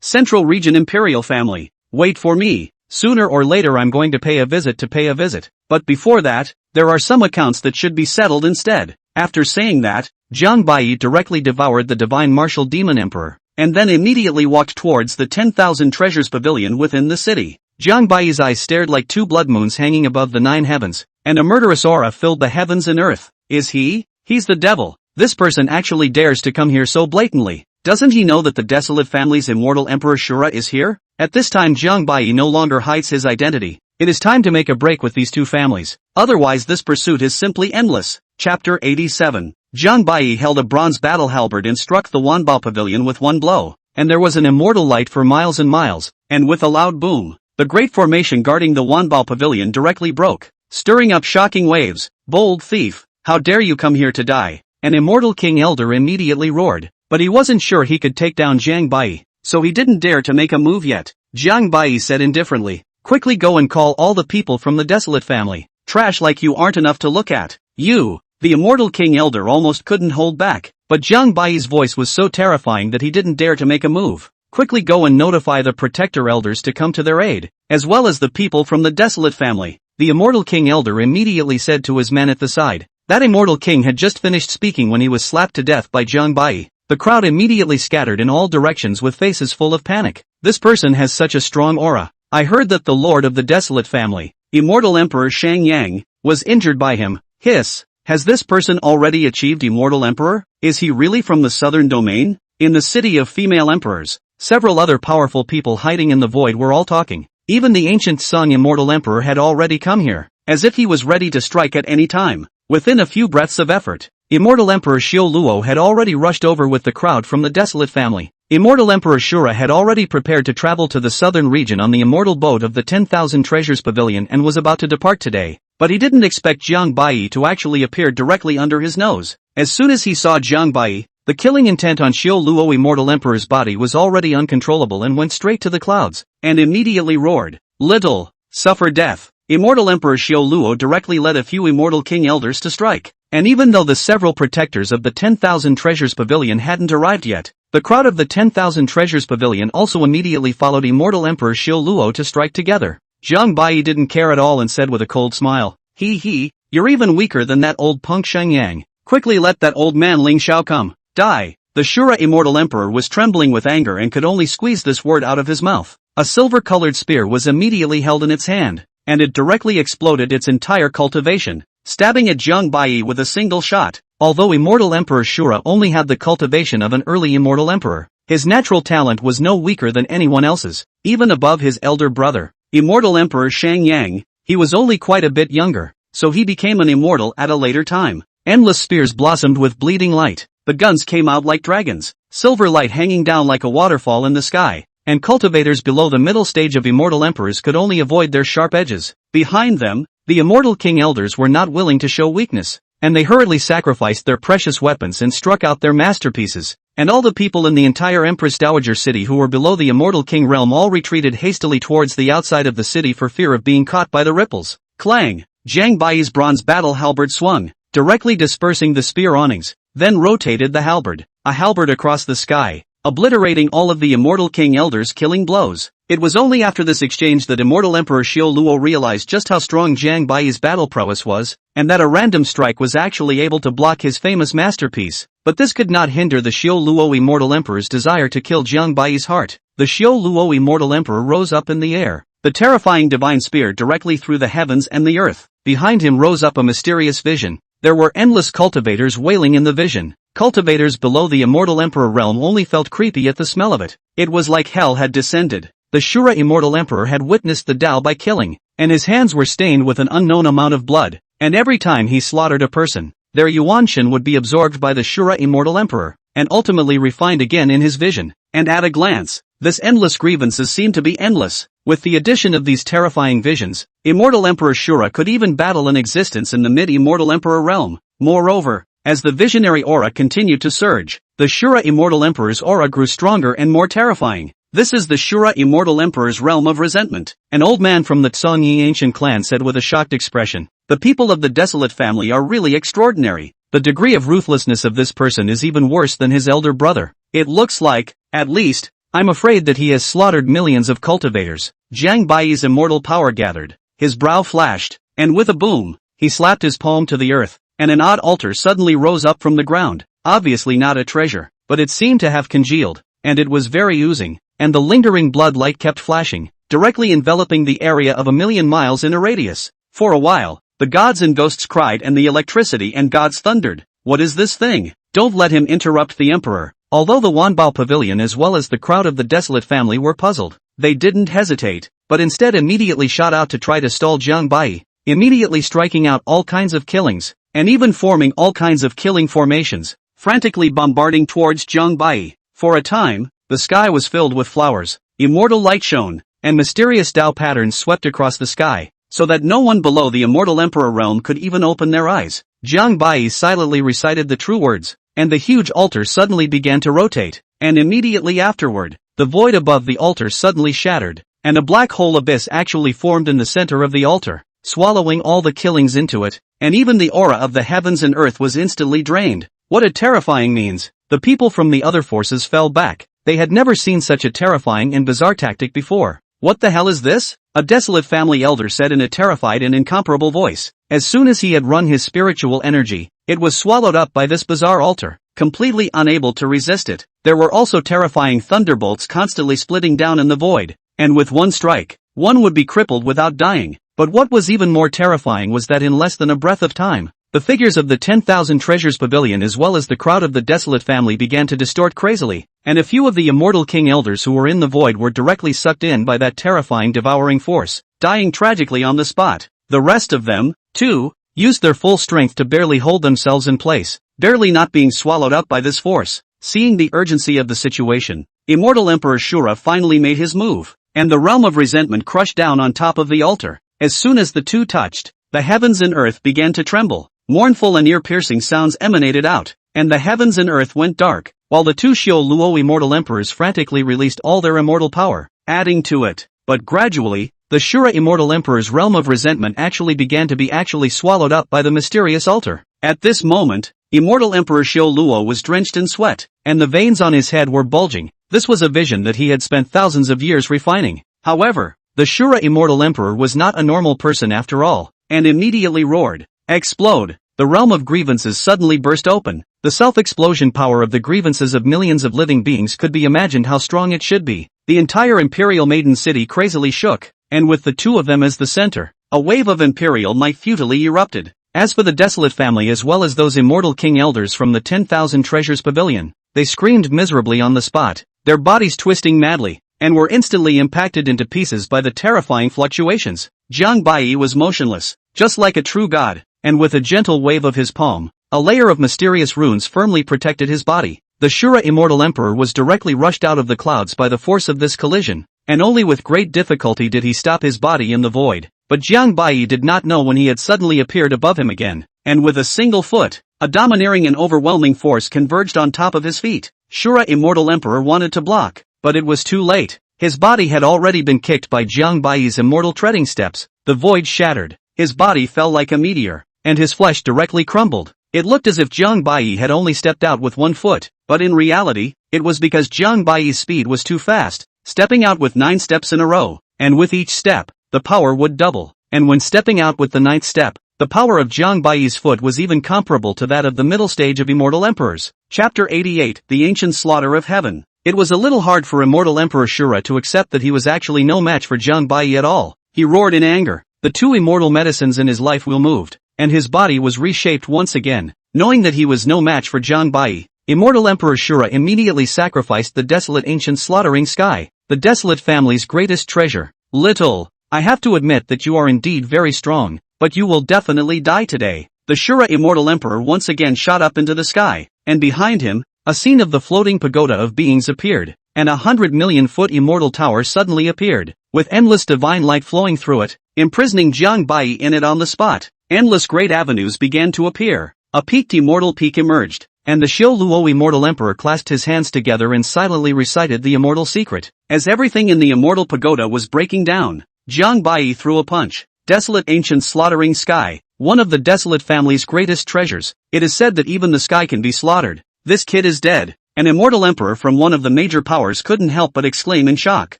Central Region Imperial Family. Wait for me. Sooner or later I'm going to pay a visit. But before that, there are some accounts that should be settled instead. After saying that, Jiang Bai directly devoured the divine martial demon emperor, and then immediately walked towards the 10,000 treasures pavilion within the city. Jiang Bai's eyes stared like two blood moons hanging above the 9 heavens, and a murderous aura filled the heavens and earth. Is he? He's the devil. This person actually dares to come here so blatantly. Doesn't he know that the desolate family's immortal Emperor Shura is here? At this time Jiang Bai no longer hides his identity. It is time to make a break with these two families. Otherwise this pursuit is simply endless. Chapter 87. Jiang Bai held a bronze battle halberd and struck the Wanbao pavilion with one blow, and there was an immortal light for miles and miles, and with a loud boom, the great formation guarding the Wanbao pavilion directly broke, stirring up shocking waves. Bold thief, how dare you come here to die? An immortal king elder immediately roared, but he wasn't sure he could take down Jiang Bai, so he didn't dare to make a move yet. Jiang Bai said indifferently, quickly go and call all the people from the desolate family. Trash like you aren't enough to look at. You. The immortal king elder almost couldn't hold back, but Jiang Bai's voice was so terrifying that he didn't dare to make a move. Quickly go and notify the protector elders to come to their aid, as well as the people from the desolate family. The immortal king elder immediately said to his men at the side. That immortal king had just finished speaking when he was slapped to death by Jiang Bai. The crowd immediately scattered in all directions with faces full of panic. This person has such a strong aura. I heard that the lord of the desolate family, immortal emperor Shang Yang, was injured by him. Hiss. Has this person already achieved immortal emperor? Is he really from the southern domain? In the city of female emperors, several other powerful people hiding in the void were all talking. Even the ancient Sung immortal emperor had already come here, as if he was ready to strike at any time. Within a few breaths of effort, immortal emperor Xiao Luo had already rushed over with the crowd from the desolate family. Immortal emperor Shura had already prepared to travel to the southern region on the immortal boat of the 10,000 treasures pavilion and was about to depart today. But he didn't expect Jiang Bai to actually appear directly under his nose. As soon as he saw Jiang Bai, the killing intent on Xiao Luo immortal emperor's body was already uncontrollable and went straight to the clouds, and immediately roared, "Little, suffer death." Immortal emperor Xiao Luo directly led a few immortal king elders to strike, and even though the several protectors of the 10,000 treasures pavilion hadn't arrived yet, the crowd of the 10,000 treasures pavilion also immediately followed immortal emperor Xiao Luo to strike together. Jiang Bai didn't care at all and said with a cold smile, You're even weaker than that old punk Sheng Yang. Quickly let that old man Ling Xiao come. Die. The Shura immortal emperor was trembling with anger and could only squeeze this word out of his mouth. A silver-colored spear was immediately held in its hand, and it directly exploded its entire cultivation, stabbing at Jiang Bai with a single shot. Although immortal emperor Shura only had the cultivation of an early immortal emperor, his natural talent was no weaker than anyone else's, even above his elder brother, immortal emperor Shang Yang. He was only quite a bit younger, so he became an immortal at a later time. Endless spears blossomed with bleeding light. The guns came out like dragons, silver light hanging down like a waterfall in the sky, and cultivators below the middle stage of immortal emperors could only avoid their sharp edges. Behind them, the immortal king elders were not willing to show weakness, and they hurriedly sacrificed their precious weapons and struck out their masterpieces. And all the people in the entire Empress Dowager city who were below the immortal king realm all retreated hastily towards the outside of the city for fear of being caught by the ripples. Clang! Jiang Baiyi's bronze battle halberd swung, directly dispersing the spear awnings, then rotated the halberd, a halberd across the sky, obliterating all of the immortal king elders' killing blows. It was only after this exchange that immortal Emperor Xiao Luo realized just how strong Jiang Baiyi's battle prowess was, and that a random strike was actually able to block his famous masterpiece. But this could not hinder the Xiao Luo immortal emperor's desire to kill Jiang Baiyi's heart. The Xiao Luo immortal emperor rose up in the air, the terrifying divine spear directly through the heavens and the earth. Behind him rose up a mysterious vision. There were endless cultivators wailing in the vision. Cultivators below the immortal emperor realm only felt creepy at the smell of it. It was like hell had descended. The Shura immortal emperor had witnessed the Tao by killing, and his hands were stained with an unknown amount of blood, and every time he slaughtered a person, their Yuanshan would be absorbed by the Shura immortal emperor, and ultimately refined again in his vision. And at a glance, this endless grievances seemed to be endless. With the addition of these terrifying visions, immortal Emperor Shura could even battle an existence in the mid-immortal emperor realm. Moreover, as the visionary aura continued to surge, the Shura immortal emperor's aura grew stronger and more terrifying. This is the Shura immortal emperor's realm of resentment. An old man from the Tsongyi ancient clan said with a shocked expression, "The people of the desolate family are really extraordinary. The degree of ruthlessness of this person is even worse than his elder brother. It looks like, at least, I'm afraid that he has slaughtered millions of cultivators." Jiang Baiyi's immortal power gathered, his brow flashed, and with a boom, he slapped his palm to the earth, and an odd altar suddenly rose up from the ground, obviously not a treasure, but it seemed to have congealed, and it was very oozing, and the lingering blood light kept flashing, directly enveloping the area of 1,000,000 miles in a radius. For a while, the gods and ghosts cried and the electricity and gods thundered, "What is this thing? Don't let him interrupt the emperor." Although the Wanbao pavilion as well as the crowd of the desolate family were puzzled, they didn't hesitate, but instead immediately shot out to try to stall Jiang Baiyi, immediately striking out all kinds of killings, and even forming all kinds of killing formations, frantically bombarding towards Jiang Baiyi. For a time, the sky was filled with flowers, immortal light shone, and mysterious Tao patterns swept across the sky, so that no one below the immortal emperor realm could even open their eyes. Jiang Baiyi silently recited the true words, and the huge altar suddenly began to rotate, and immediately afterward, the void above the altar suddenly shattered, and a black hole abyss actually formed in the center of the altar, swallowing all the killings into it, and even the aura of the heavens and earth was instantly drained. What a terrifying means! The people from the other forces fell back. They had never seen such a terrifying and bizarre tactic before. "What the hell is this?" a desolate family elder said in a terrified and incomparable voice. As soon as he had run his spiritual energy, it was swallowed up by this bizarre altar, completely unable to resist it. There were also terrifying thunderbolts constantly splitting down in the void, and with one strike, one would be crippled without dying. But what was even more terrifying was that in less than a breath of time, the figures of the 10,000 treasures pavilion as well as the crowd of the desolate family began to distort crazily, and a few of the immortal king elders who were in the void were directly sucked in by that terrifying devouring force, dying tragically on the spot. The rest of them, too, used their full strength to barely hold themselves in place, barely not being swallowed up by this force. Seeing the urgency of the situation, immortal Emperor Shura finally made his move, and the realm of resentment crushed down on top of the altar. As soon as the two touched, the heavens and earth began to tremble. Mournful and ear-piercing sounds emanated out, and the heavens and earth went dark, while the two Xiao Luo immortal emperors frantically released all their immortal power, adding to it. But gradually, the Shura immortal emperor's realm of resentment actually began to be swallowed up by the mysterious altar. At this moment, immortal Emperor Xiao Luo was drenched in sweat, and the veins on his head were bulging. This was a vision that he had spent thousands of years refining. However, the Shura immortal emperor was not a normal person after all, and immediately roared, "Explode!" The realm of grievances suddenly burst open. The self-explosion power of the grievances of millions of living beings could be imagined how strong it should be. The entire Imperial Maiden City crazily shook, and with the two of them as the center, a wave of Imperial might futilely erupted. As for the desolate family as well as those immortal king elders from the 10,000 treasures pavilion, they screamed miserably on the spot, their bodies twisting madly, and were instantly impacted into pieces by the terrifying fluctuations. Jiang Baiyi was motionless, just like a true god, and with a gentle wave of his palm, a layer of mysterious runes firmly protected his body. The Shura immortal emperor was directly rushed out of the clouds by the force of this collision, and only with great difficulty did he stop his body in the void. But Jiang Bai did not know when he had suddenly appeared above him again, and with a single foot, a domineering and overwhelming force converged on top of his feet. Shura immortal emperor wanted to block, but it was too late. His body had already been kicked by Jiang Bai's immortal treading steps. The void shattered, his body fell like a meteor, and his flesh directly crumbled. It looked as if Jiang Bai had only stepped out with 1 foot, but in reality, it was because Jiang Bai's speed was too fast, stepping out with 9 steps in a row, and with each step, the power would double, and when stepping out with the 9th step, the power of Jiang Bai's foot was even comparable to that of the middle stage of immortal emperors. Chapter 88, The Ancient Slaughter of Heaven. It was a little hard for immortal Emperor Shura to accept that he was actually no match for Jiang Bai at all. He roared in anger. The 2 immortal medicines in his life wheel moved, and his body was reshaped once again. Knowing that he was no match for Jiang Bai, immortal Emperor Shura immediately sacrificed the desolate ancient slaughtering sky, the desolate family's greatest treasure. Little, I have to admit that you are indeed very strong, but you will definitely die today. The Shura immortal emperor once again shot up into the sky, and behind him, a scene of the floating pagoda of beings appeared, and a 100-million-foot immortal tower suddenly appeared, with endless divine light flowing through it, imprisoning Jiang Bai in it on the spot. Endless great avenues began to appear. A peaked immortal peak emerged, and the Xiu Luo immortal emperor clasped his hands together and silently recited the immortal secret. As everything in the immortal pagoda was breaking down, Jiang Bai threw a punch. Desolate ancient slaughtering sky, one of the desolate family's greatest treasures. It is said that even the sky can be slaughtered. This kid is dead. An immortal emperor from one of the major powers couldn't help but exclaim in shock.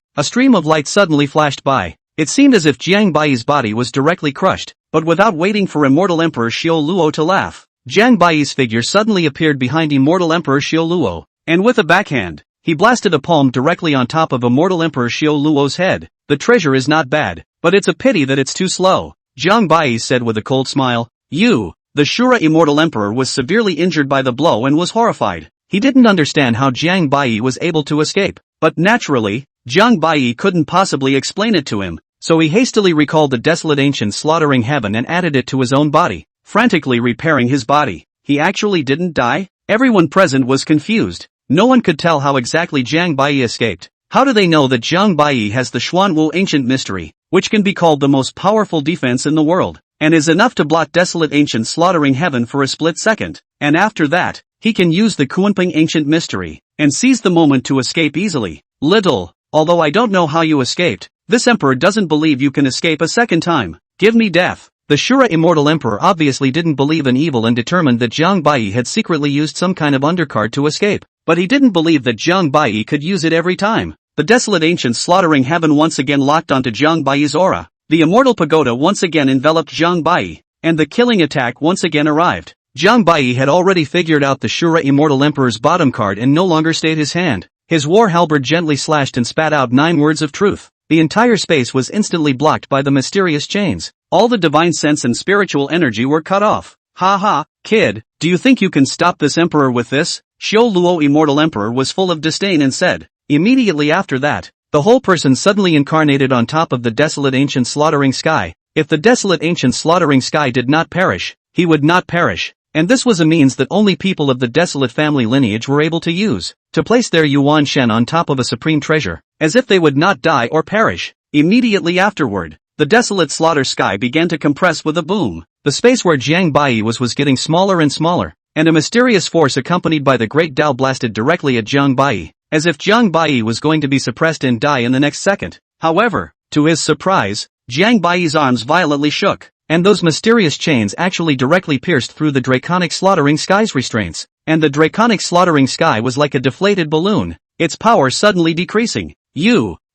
A stream of light suddenly flashed by. It seemed as if Jiang Bai's body was directly crushed, but without waiting for immortal emperor Xiu Luo to laugh, Jiang Bai's figure suddenly appeared behind immortal emperor Xiu Luo, and with a backhand, he blasted a palm directly on top of immortal emperor Xiu Luo's head. The treasure is not bad, but it's a pity that it's too slow, Jiang Bai said with a cold smile. The Shura immortal emperor was severely injured by the blow and was horrified. He didn't understand how Jiang Bai was able to escape, but naturally, Jiang Bai couldn't possibly explain it to him, so he hastily recalled the desolate ancient slaughtering heaven and added it to his own body, frantically repairing his body. He actually didn't die? Everyone present was confused. No one could tell how exactly Jiang Bai escaped. How do they know that Jiang Bai has the Xuanwu ancient mystery, which can be called the most powerful defense in the world, and is enough to blot desolate ancient slaughtering heaven for a split second, and after that, he can use the Kuanping ancient mystery, and seize the moment to escape easily. Little, although I don't know how you escaped, this emperor doesn't believe you can escape a second time. Give me death. The Shura immortal emperor obviously didn't believe in evil and determined that Jiang Bai had secretly used some kind of undercard to escape, but he didn't believe that Jiang Bai could use it every time. The desolate ancient slaughtering heaven once again locked onto Jiang Bai's aura. The immortal pagoda once again enveloped Jiang Bai, and the killing attack once again arrived. Jiang Bai had already figured out the Shura immortal emperor's bottom card and no longer stayed his hand. His war halberd gently slashed and spat out 9 words of truth. The entire space was instantly blocked by the mysterious chains. All the divine sense and spiritual energy were cut off. Ha ha, kid, do you think you can stop this emperor with this? Xiu Luo immortal emperor was full of disdain and said. Immediately after that, the whole person suddenly incarnated on top of the desolate ancient slaughtering sky. If the desolate ancient slaughtering sky did not perish, he would not perish. And this was a means that only people of the desolate family lineage were able to use, to place their Yuan Shen on top of a supreme treasure, as if they would not die or perish. Immediately afterward, the desolate slaughter sky began to compress with a boom. The space where Jiang Bai was getting smaller and smaller, and a mysterious force accompanied by the great Tao blasted directly at Jiang Bai, as if Jiang Bai was going to be suppressed and die in the next second. However, to his surprise, Jiang Bai's arms violently shook, and those mysterious chains actually directly pierced through the draconic slaughtering sky's restraints, and the draconic slaughtering sky was like a deflated balloon, its power suddenly decreasing.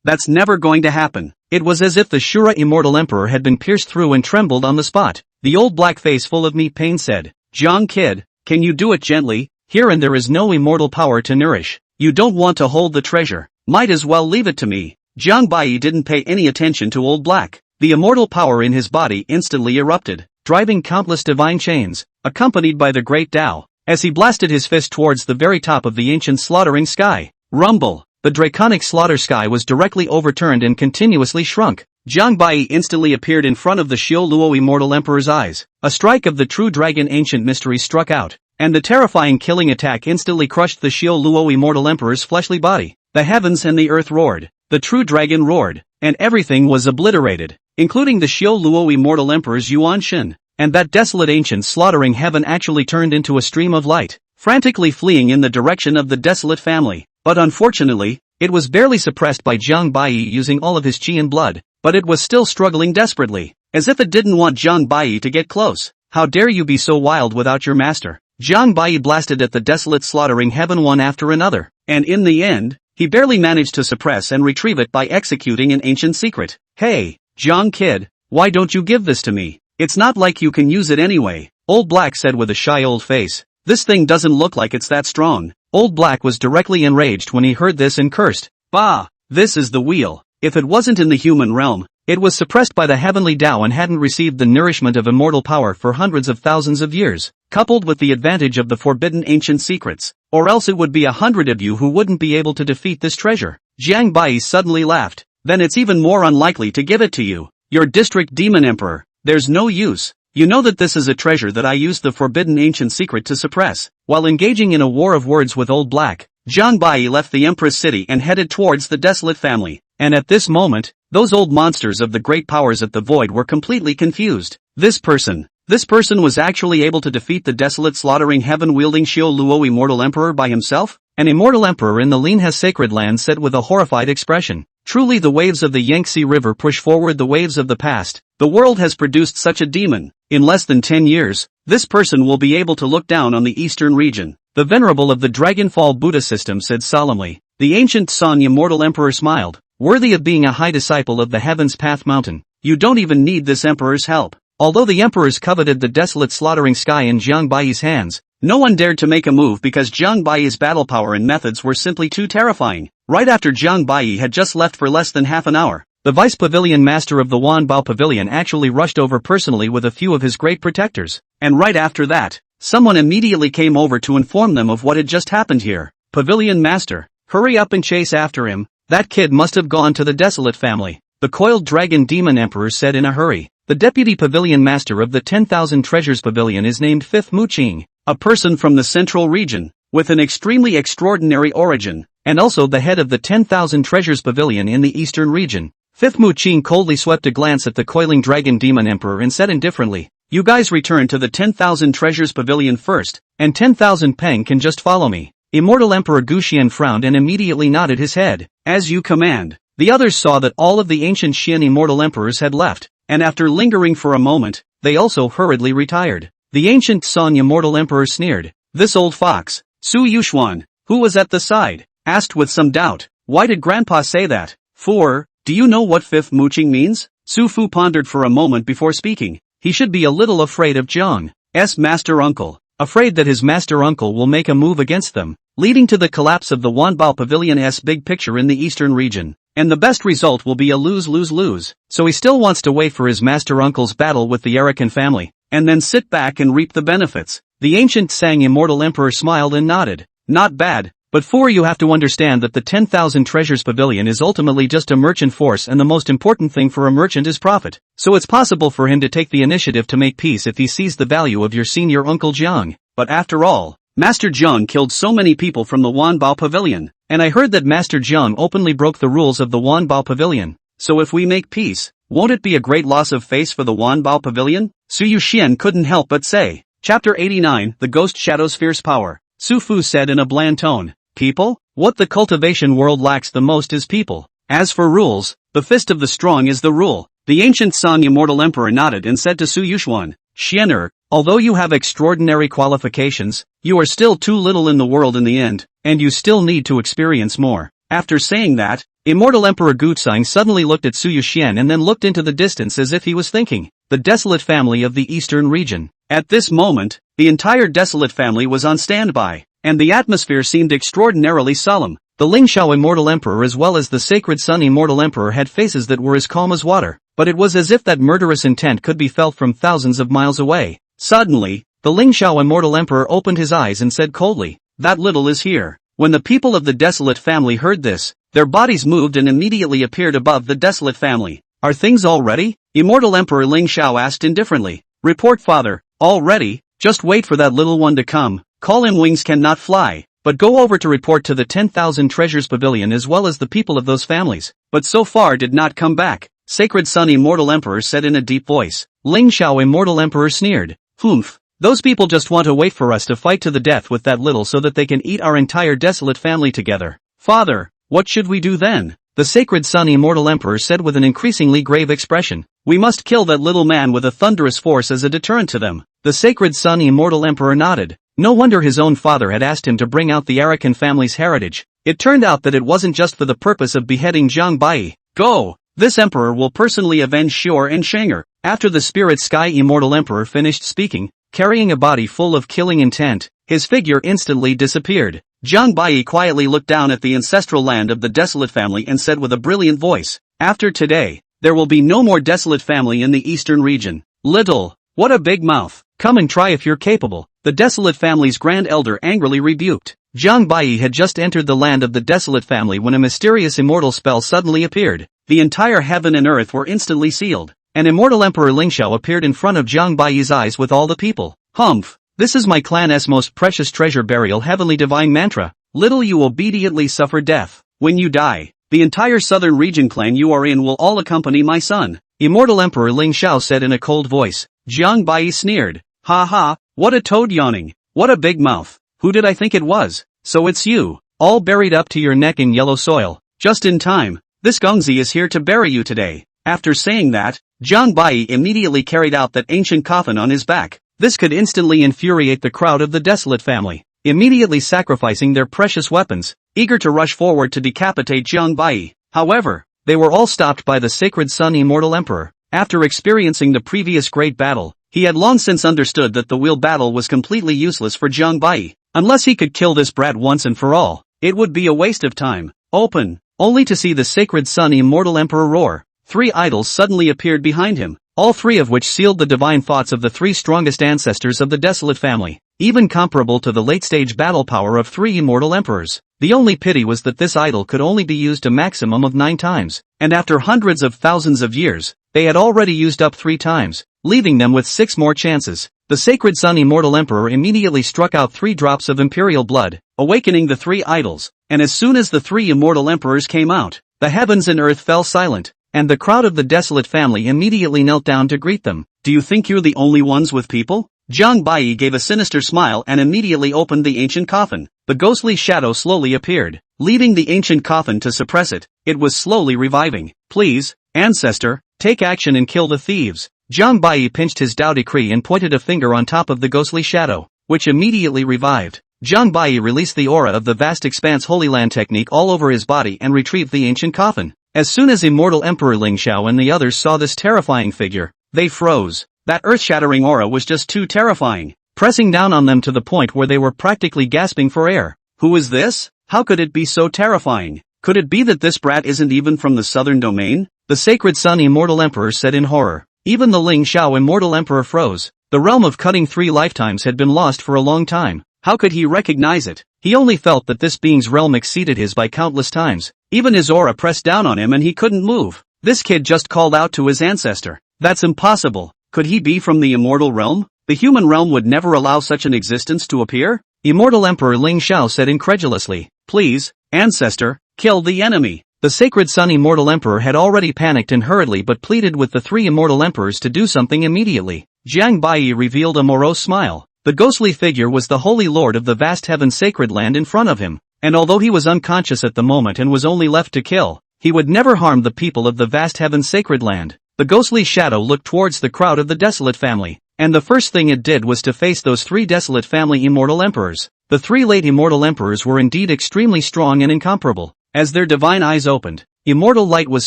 That's never going to happen. It was as if the Shura immortal emperor had been pierced through and trembled on the spot. The old black face full of meat pain said, Jiang kid, can you do it gently? Here and there is no immortal power to nourish. You don't want to hold the treasure. Might as well leave it to me. Jiang Bai didn't pay any attention to old black. The immortal power in his body instantly erupted, driving countless divine chains, accompanied by the great Tao, as he blasted his fist towards the very top of the ancient slaughtering sky. Rumble! The draconic slaughter sky was directly overturned and continuously shrunk. Jiang Bai instantly appeared in front of the Xiu Luo immortal emperor's eyes. A strike of the true dragon ancient mystery struck out, and the terrifying killing attack instantly crushed the Xiao Luo immortal emperor's fleshly body. The heavens and the earth roared, the true dragon roared, and everything was obliterated, including the Xiao Luo immortal emperor's Yuan Shin. And that desolate ancient slaughtering heaven actually turned into a stream of light, frantically fleeing in the direction of the desolate family. But unfortunately, it was barely suppressed by Jiang Bai using all of his qi and blood, but it was still struggling desperately, as if it didn't want Jiang Bai to get close. How dare you be so wild without your master? Jiang Bai blasted at the desolate slaughtering heaven one after another, and in the end, he barely managed to suppress and retrieve it by executing an ancient secret. Hey, Jiang kid, why don't you give this to me? It's not like you can use it anyway, Old Black said with a shy old face. This thing doesn't look like it's that strong. Old Black was directly enraged when he heard this and cursed. Bah! This is the wheel. If it wasn't in the human realm, it was suppressed by the heavenly Tao and hadn't received the nourishment of immortal power for hundreds of thousands of years, coupled with the advantage of the forbidden ancient secrets, or else it would be 100 of you who wouldn't be able to defeat this treasure. Jiang Bai suddenly laughed. Then it's even more unlikely to give it to you, your district demon emperor. There's no use. You know that this is a treasure that I used the forbidden ancient secret to suppress. While engaging in a war of words with Old Black, Jiang Bai left the Empress city and headed towards the desolate family. And at this moment, those old monsters of the great powers at the void were completely confused. This person was actually able to defeat the desolate slaughtering heaven-wielding Xiao Luo immortal emperor by himself? An immortal emperor in the Linhe sacred land said with a horrified expression. Truly the waves of the Yangtze River push forward the waves of the past. The world has produced such a demon. In less than 10 years, this person will be able to look down on the eastern region. The venerable of the Dragonfall Buddha system said solemnly. The ancient San immortal emperor smiled. Worthy of being a high disciple of the Heaven's Path Mountain, you don't even need this emperor's help. Although the emperors coveted the desolate slaughtering sky in Jiang Bai's hands, no one dared to make a move because Jiang Bai's battle power and methods were simply too terrifying. Right after Jiang Bai had just left for less than half an hour, the vice pavilion master of the Wanbao Pavilion actually rushed over personally with a few of his great protectors. And right after that, someone immediately came over to inform them of what had just happened here. Pavilion master, hurry up and chase after him. That kid must have gone to the desolate family, the coiled dragon demon emperor said in a hurry. The deputy pavilion master of the 10,000 Treasures Pavilion is named Fifth Muqing, a person from the central region, with an extremely extraordinary origin, and also the head of the 10,000 Treasures Pavilion in the eastern region. Fifth Muqing coldly swept a glance at the coiling dragon demon emperor and said indifferently, you guys return to the 10,000 Treasures Pavilion first, and 10,000 Peng can just follow me. Immortal Emperor Guxian frowned and immediately nodded his head. As you command. The others saw that all of the ancient Xian immortal emperors had left, and after lingering for a moment, they also hurriedly retired. The ancient Song immortal emperor sneered. This old fox, Su Yuxuan, who was at the side, asked with some doubt, why did Grandpa say that? Do you know what Fifth Muqing means? Su Fu pondered for a moment before speaking. He should be a little afraid of Zhang's master uncle, afraid that his master uncle will make a move against them, leading to the collapse of the Wanbao Pavilion's big picture in the eastern region. And the best result will be a lose-lose-lose. So he still wants to wait for his master uncle's battle with the Arakan family, and then sit back and reap the benefits. The ancient Sang immortal emperor smiled and nodded. Not bad, but you have to understand that the 10,000 Treasures Pavilion is ultimately just a merchant force, and the most important thing for a merchant is profit. So it's possible for him to take the initiative to make peace if he sees the value of your senior uncle Jiang. But after all, Master Jiang killed so many people from the Wanbao Pavilion, and I heard that Master Jiang openly broke the rules of the Wanbao Pavilion. So if we make peace, won't it be a great loss of face for the Wanbao Pavilion? Su Yuxian couldn't help but say. Chapter 89, The Ghost Shadow's Fierce Power. Su Fu said in a bland tone. People? What the cultivation world lacks the most is people. As for rules, the fist of the strong is the rule. The ancient San immortal emperor nodded and said to Su Yuxuan, Xianer, although you have extraordinary qualifications, you are still too little in the world in the end, and you still need to experience more. After saying that, Immortal Emperor Gutsang suddenly looked at Su Yuxian and then looked into the distance as if he was thinking. The desolate family of the eastern region. At this moment, the entire desolate family was on standby, and the atmosphere seemed extraordinarily solemn. The Lingxiao Immortal Emperor as well as the Sacred Sun Immortal Emperor had faces that were as calm as water, but it was as if that murderous intent could be felt from thousands of miles away. Suddenly, the Lingxiao Immortal Emperor opened his eyes and said coldly, that little is here. When the people of the desolate family heard this, their bodies moved and immediately appeared above the desolate family. Are things all ready? Immortal Emperor Lingxiao asked indifferently. Report father, all ready. Just wait for that little one to come. Call him Wings Cannot Fly. But go over to report to the 10,000 Treasures Pavilion as well as the people of those families. But so far did not come back. Sacred Son Immortal Emperor said in a deep voice. Ling Xiao Immortal Emperor sneered. Humph. Those people just want to wait for us to fight to the death with that little so that they can eat our entire desolate family together. Father, what should we do then? The Sacred Son Immortal Emperor said with an increasingly grave expression. We must kill that little man with a thunderous force as a deterrent to them. The Sacred Son Immortal Emperor nodded. No wonder his own father had asked him to bring out the Arakan family's heritage. It turned out that it wasn't just for the purpose of beheading Zhang Bai. Go! This emperor will personally avenge Xior and Shanger. After the Spirit Sky Immortal Emperor finished speaking, carrying a body full of killing intent, his figure instantly disappeared. Zhang Bai quietly looked down at the ancestral land of the desolate family and said with a brilliant voice, after today, there will be no more desolate family in the eastern region. Little, what a big mouth. Come and try if you're capable. The desolate family's grand elder angrily rebuked. Zhang Bai had just entered the land of the desolate family when a mysterious immortal spell suddenly appeared. The entire heaven and earth were instantly sealed. An immortal Emperor Lingxiao appeared in front of Zhang Bai's eyes with all the people. Humph! This is my clan's most precious treasure burial heavenly divine mantra. Little you obediently suffer death. When you die, the entire southern region clan you are in will all accompany my son. Immortal Emperor Lingxiao said in a cold voice. Zhang Bai sneered. Ha ha, what a toad yawning. What a big mouth. Who did I think it was? So it's you, all buried up to your neck in yellow soil. Just in time. This Gongzi is here to bury you today. After saying that, Zhang Bai immediately carried out that ancient coffin on his back. This could instantly infuriate the crowd of the desolate family, immediately sacrificing their precious weapons, eager to rush forward to decapitate Zhang Bai. However, they were all stopped by the Sacred Son Immortal Emperor. After experiencing the previous great battle, he had long since understood that the wheel battle was completely useless for Zhang Bai. Unless he could kill this brat once and for all, it would be a waste of time. Open, only to see the Sacred Son Immortal Emperor roar. 3 idols suddenly appeared behind him, all 3 of which sealed the divine thoughts of the 3 strongest ancestors of the desolate family, even comparable to the late-stage battle power of 3 immortal emperors. The only pity was that this idol could only be used a maximum of 9 times, and after hundreds of thousands of years, they had already used up 3 times, leaving them with 6 more chances. The Sacred Son Immortal Emperor immediately struck out 3 drops of imperial blood, awakening the 3 idols, and as soon as the 3 immortal emperors came out, the heavens and earth fell silent, and the crowd of the desolate family immediately knelt down to greet them. Do you think you're the only ones with people? Zhang Bai gave a sinister smile and immediately opened the ancient coffin. The ghostly shadow slowly appeared, leaving the ancient coffin to suppress it. It was slowly reviving. Please, ancestor, take action and kill the thieves. Zhang Bai pinched his Dao decree and pointed a finger on top of the ghostly shadow, which immediately revived. Zhang Bai released the aura of the vast expanse Holy Land technique all over his body and retrieved the ancient coffin. As soon as Immortal Emperor Lingxiao and the others saw this terrifying figure, they froze. That earth-shattering aura was just too terrifying, pressing down on them to the point where they were practically gasping for air. Who is this? How could it be so terrifying? Could it be that this brat isn't even from the southern domain? The Sacred Son Immortal Emperor said in horror. Even the Ling Xiao Immortal Emperor froze. The realm of cutting 3 lifetimes had been lost for a long time. How could he recognize it? He only felt that this being's realm exceeded his by countless times. Even his aura pressed down on him and he couldn't move. This kid just called out to his ancestor. That's impossible. Could he be from the immortal realm? The human realm would never allow such an existence to appear? Immortal Emperor Ling Xiao said incredulously. Please, ancestor, kill the enemy. The Sacred Son Immortal Emperor had already panicked and hurriedly but pleaded with the 3 immortal emperors to do something immediately. Zhang Bai revealed a morose smile. The ghostly figure was the Holy Lord of the vast heaven sacred land in front of him, and although he was unconscious at the moment and was only left to kill, he would never harm the people of the vast heaven sacred land. The ghostly shadow looked towards the crowd of the desolate family, and the first thing it did was to face those 3 desolate family immortal emperors. The 3 late immortal emperors were indeed extremely strong and incomparable. As their divine eyes opened, immortal light was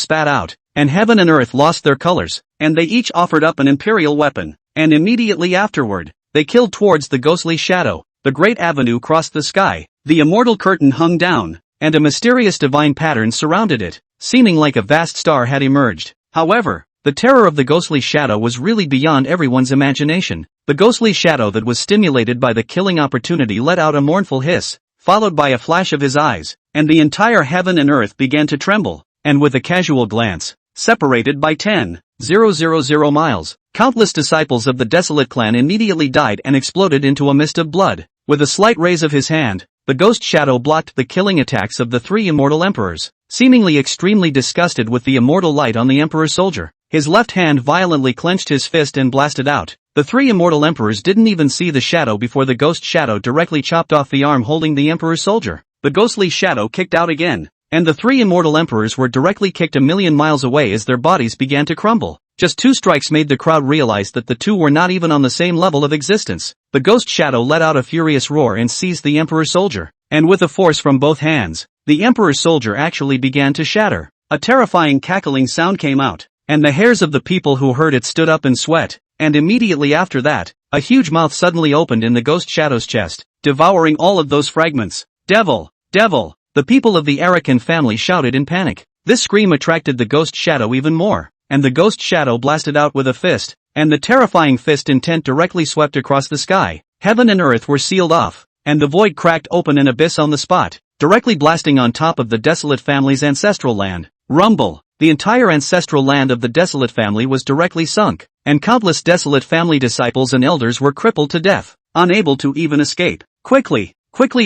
spat out, and heaven and earth lost their colors, and they each offered up an imperial weapon, and immediately afterward, they killed towards the ghostly shadow. The great avenue crossed the sky, the immortal curtain hung down, and a mysterious divine pattern surrounded it, seeming like a vast star had emerged. However, the terror of the ghostly shadow was really beyond everyone's imagination. The ghostly shadow that was stimulated by the killing opportunity let out a mournful hiss, followed by a flash of his eyes, and the entire heaven and earth began to tremble, and with a casual glance, separated by 10, 000 miles. Countless disciples of the desolate clan immediately died and exploded into a mist of blood. With a slight raise of his hand, the ghost shadow blocked the killing attacks of the three immortal emperors, seemingly extremely disgusted with the immortal light on the emperor's soldier. His left hand violently clenched his fist and blasted out. The three immortal emperors didn't even see the shadow before the ghost shadow directly chopped off the arm holding the emperor's soldier. The ghostly shadow kicked out again, and the three immortal emperors were directly kicked a million miles away as their bodies began to crumble. Just 2 strikes made the crowd realize that the two were not even on the same level of existence. The ghost shadow let out a furious roar and seized the emperor's soldier, and with a force from both hands, the emperor's soldier actually began to shatter. A terrifying cackling sound came out, and the hairs of the people who heard it stood up in sweat, and immediately after that, a huge mouth suddenly opened in the ghost shadow's chest, devouring all of those fragments. Devil! Devil! The people of the Arakan family shouted in panic. This scream attracted the ghost shadow even more, and the ghost shadow blasted out with a fist, and the terrifying fist intent directly swept across the sky. Heaven and earth were sealed off, and the void cracked open an abyss on the spot, directly blasting on top of the desolate family's ancestral land. Rumble! The entire ancestral land of the desolate family was directly sunk, and countless desolate family disciples and elders were crippled to death, unable to even escape. Quickly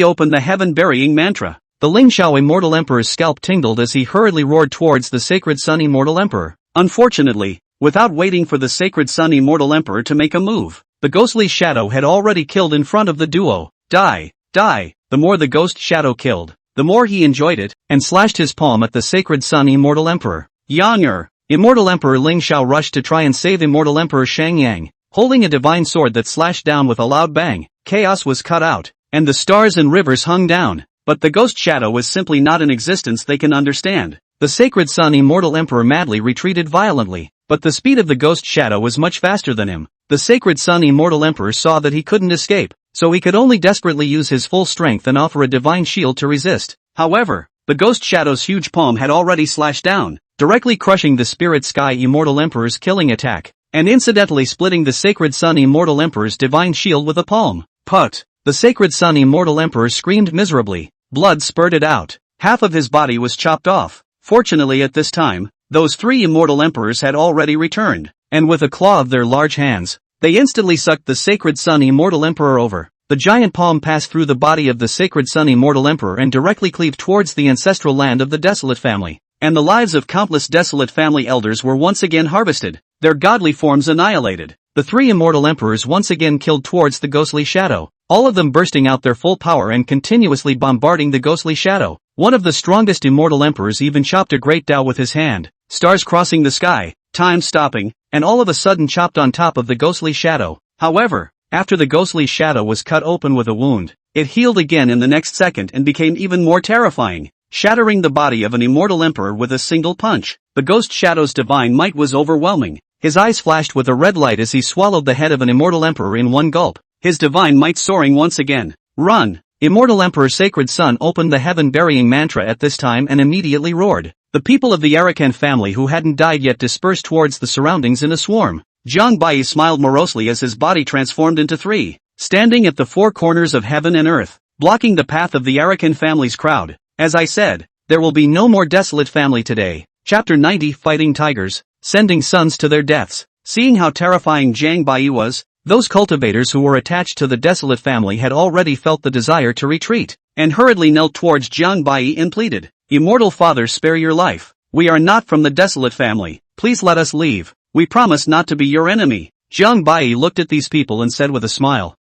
open the heaven-burying mantra. The Lingxiao immortal emperor's scalp tingled as he hurriedly roared towards the sacred sun immortal emperor. Unfortunately, without waiting for the sacred sun immortal emperor to make a move, the ghostly shadow had already killed in front of the duo. Die! Die! The more the ghost shadow killed, the more he enjoyed it, and slashed his palm at the sacred sun immortal emperor. Yang! Immortal Emperor Lingxiao rushed to try and save immortal Emperor Shangyang, holding a divine sword that slashed down with a loud bang. Chaos was cut out, and the stars and rivers hung down, but the ghost shadow was simply not an existence they can understand. The sacred sun immortal emperor madly retreated violently, but the speed of the ghost shadow was much faster than him. The sacred sun immortal emperor saw that he couldn't escape, so he could only desperately use his full strength and offer a divine shield to resist. However, the ghost shadow's huge palm had already slashed down, directly crushing the spirit sky immortal emperor's killing attack, and incidentally splitting the sacred sun immortal emperor's divine shield with a palm. Put! The sacred sun immortal emperor screamed miserably. Blood spurted out. Half of his body was chopped off. Fortunately at this time, those three immortal emperors had already returned, and with a claw of their large hands, they instantly sucked the sacred sun immortal emperor over. The giant palm passed through the body of the sacred sun immortal emperor and directly cleaved towards the ancestral land of the desolate family, and the lives of countless desolate family elders were once again harvested, their godly forms annihilated. The three immortal emperors once again killed towards the ghostly shadow, all of them bursting out their full power and continuously bombarding the ghostly shadow. One of the strongest immortal emperors even chopped a great Tao with his hand, stars crossing the sky, time stopping, and all of a sudden chopped on top of the ghostly shadow. However, after the ghostly shadow was cut open with a wound, it healed again in the next second and became even more terrifying, shattering the body of an immortal emperor with a single punch. The ghost shadow's divine might was overwhelming. His eyes flashed with a red light as he swallowed the head of an immortal emperor in one gulp, his divine might soaring once again. Run! Immortal Emperor Sacred Sun opened the heaven-burying mantra at this time and immediately roared. The people of the Arakan family who hadn't died yet dispersed towards the surroundings in a swarm. Zhang Bai smiled morosely as his body transformed into three, standing at the four corners of heaven and earth, blocking the path of the Arakan family's crowd. As I said, there will be no more desolate family today. Chapter 90 Fighting Tigers, Sending Sons to Their Deaths. Seeing how terrifying Zhang Bai was, those cultivators who were attached to the desolate family had already felt the desire to retreat, and hurriedly knelt towards Zhang Bai and pleaded, "Immortal father, spare your life. We are not from the desolate family. Please let us leave. We promise not to be your enemy." Zhang Bai looked at these people and said with a smile,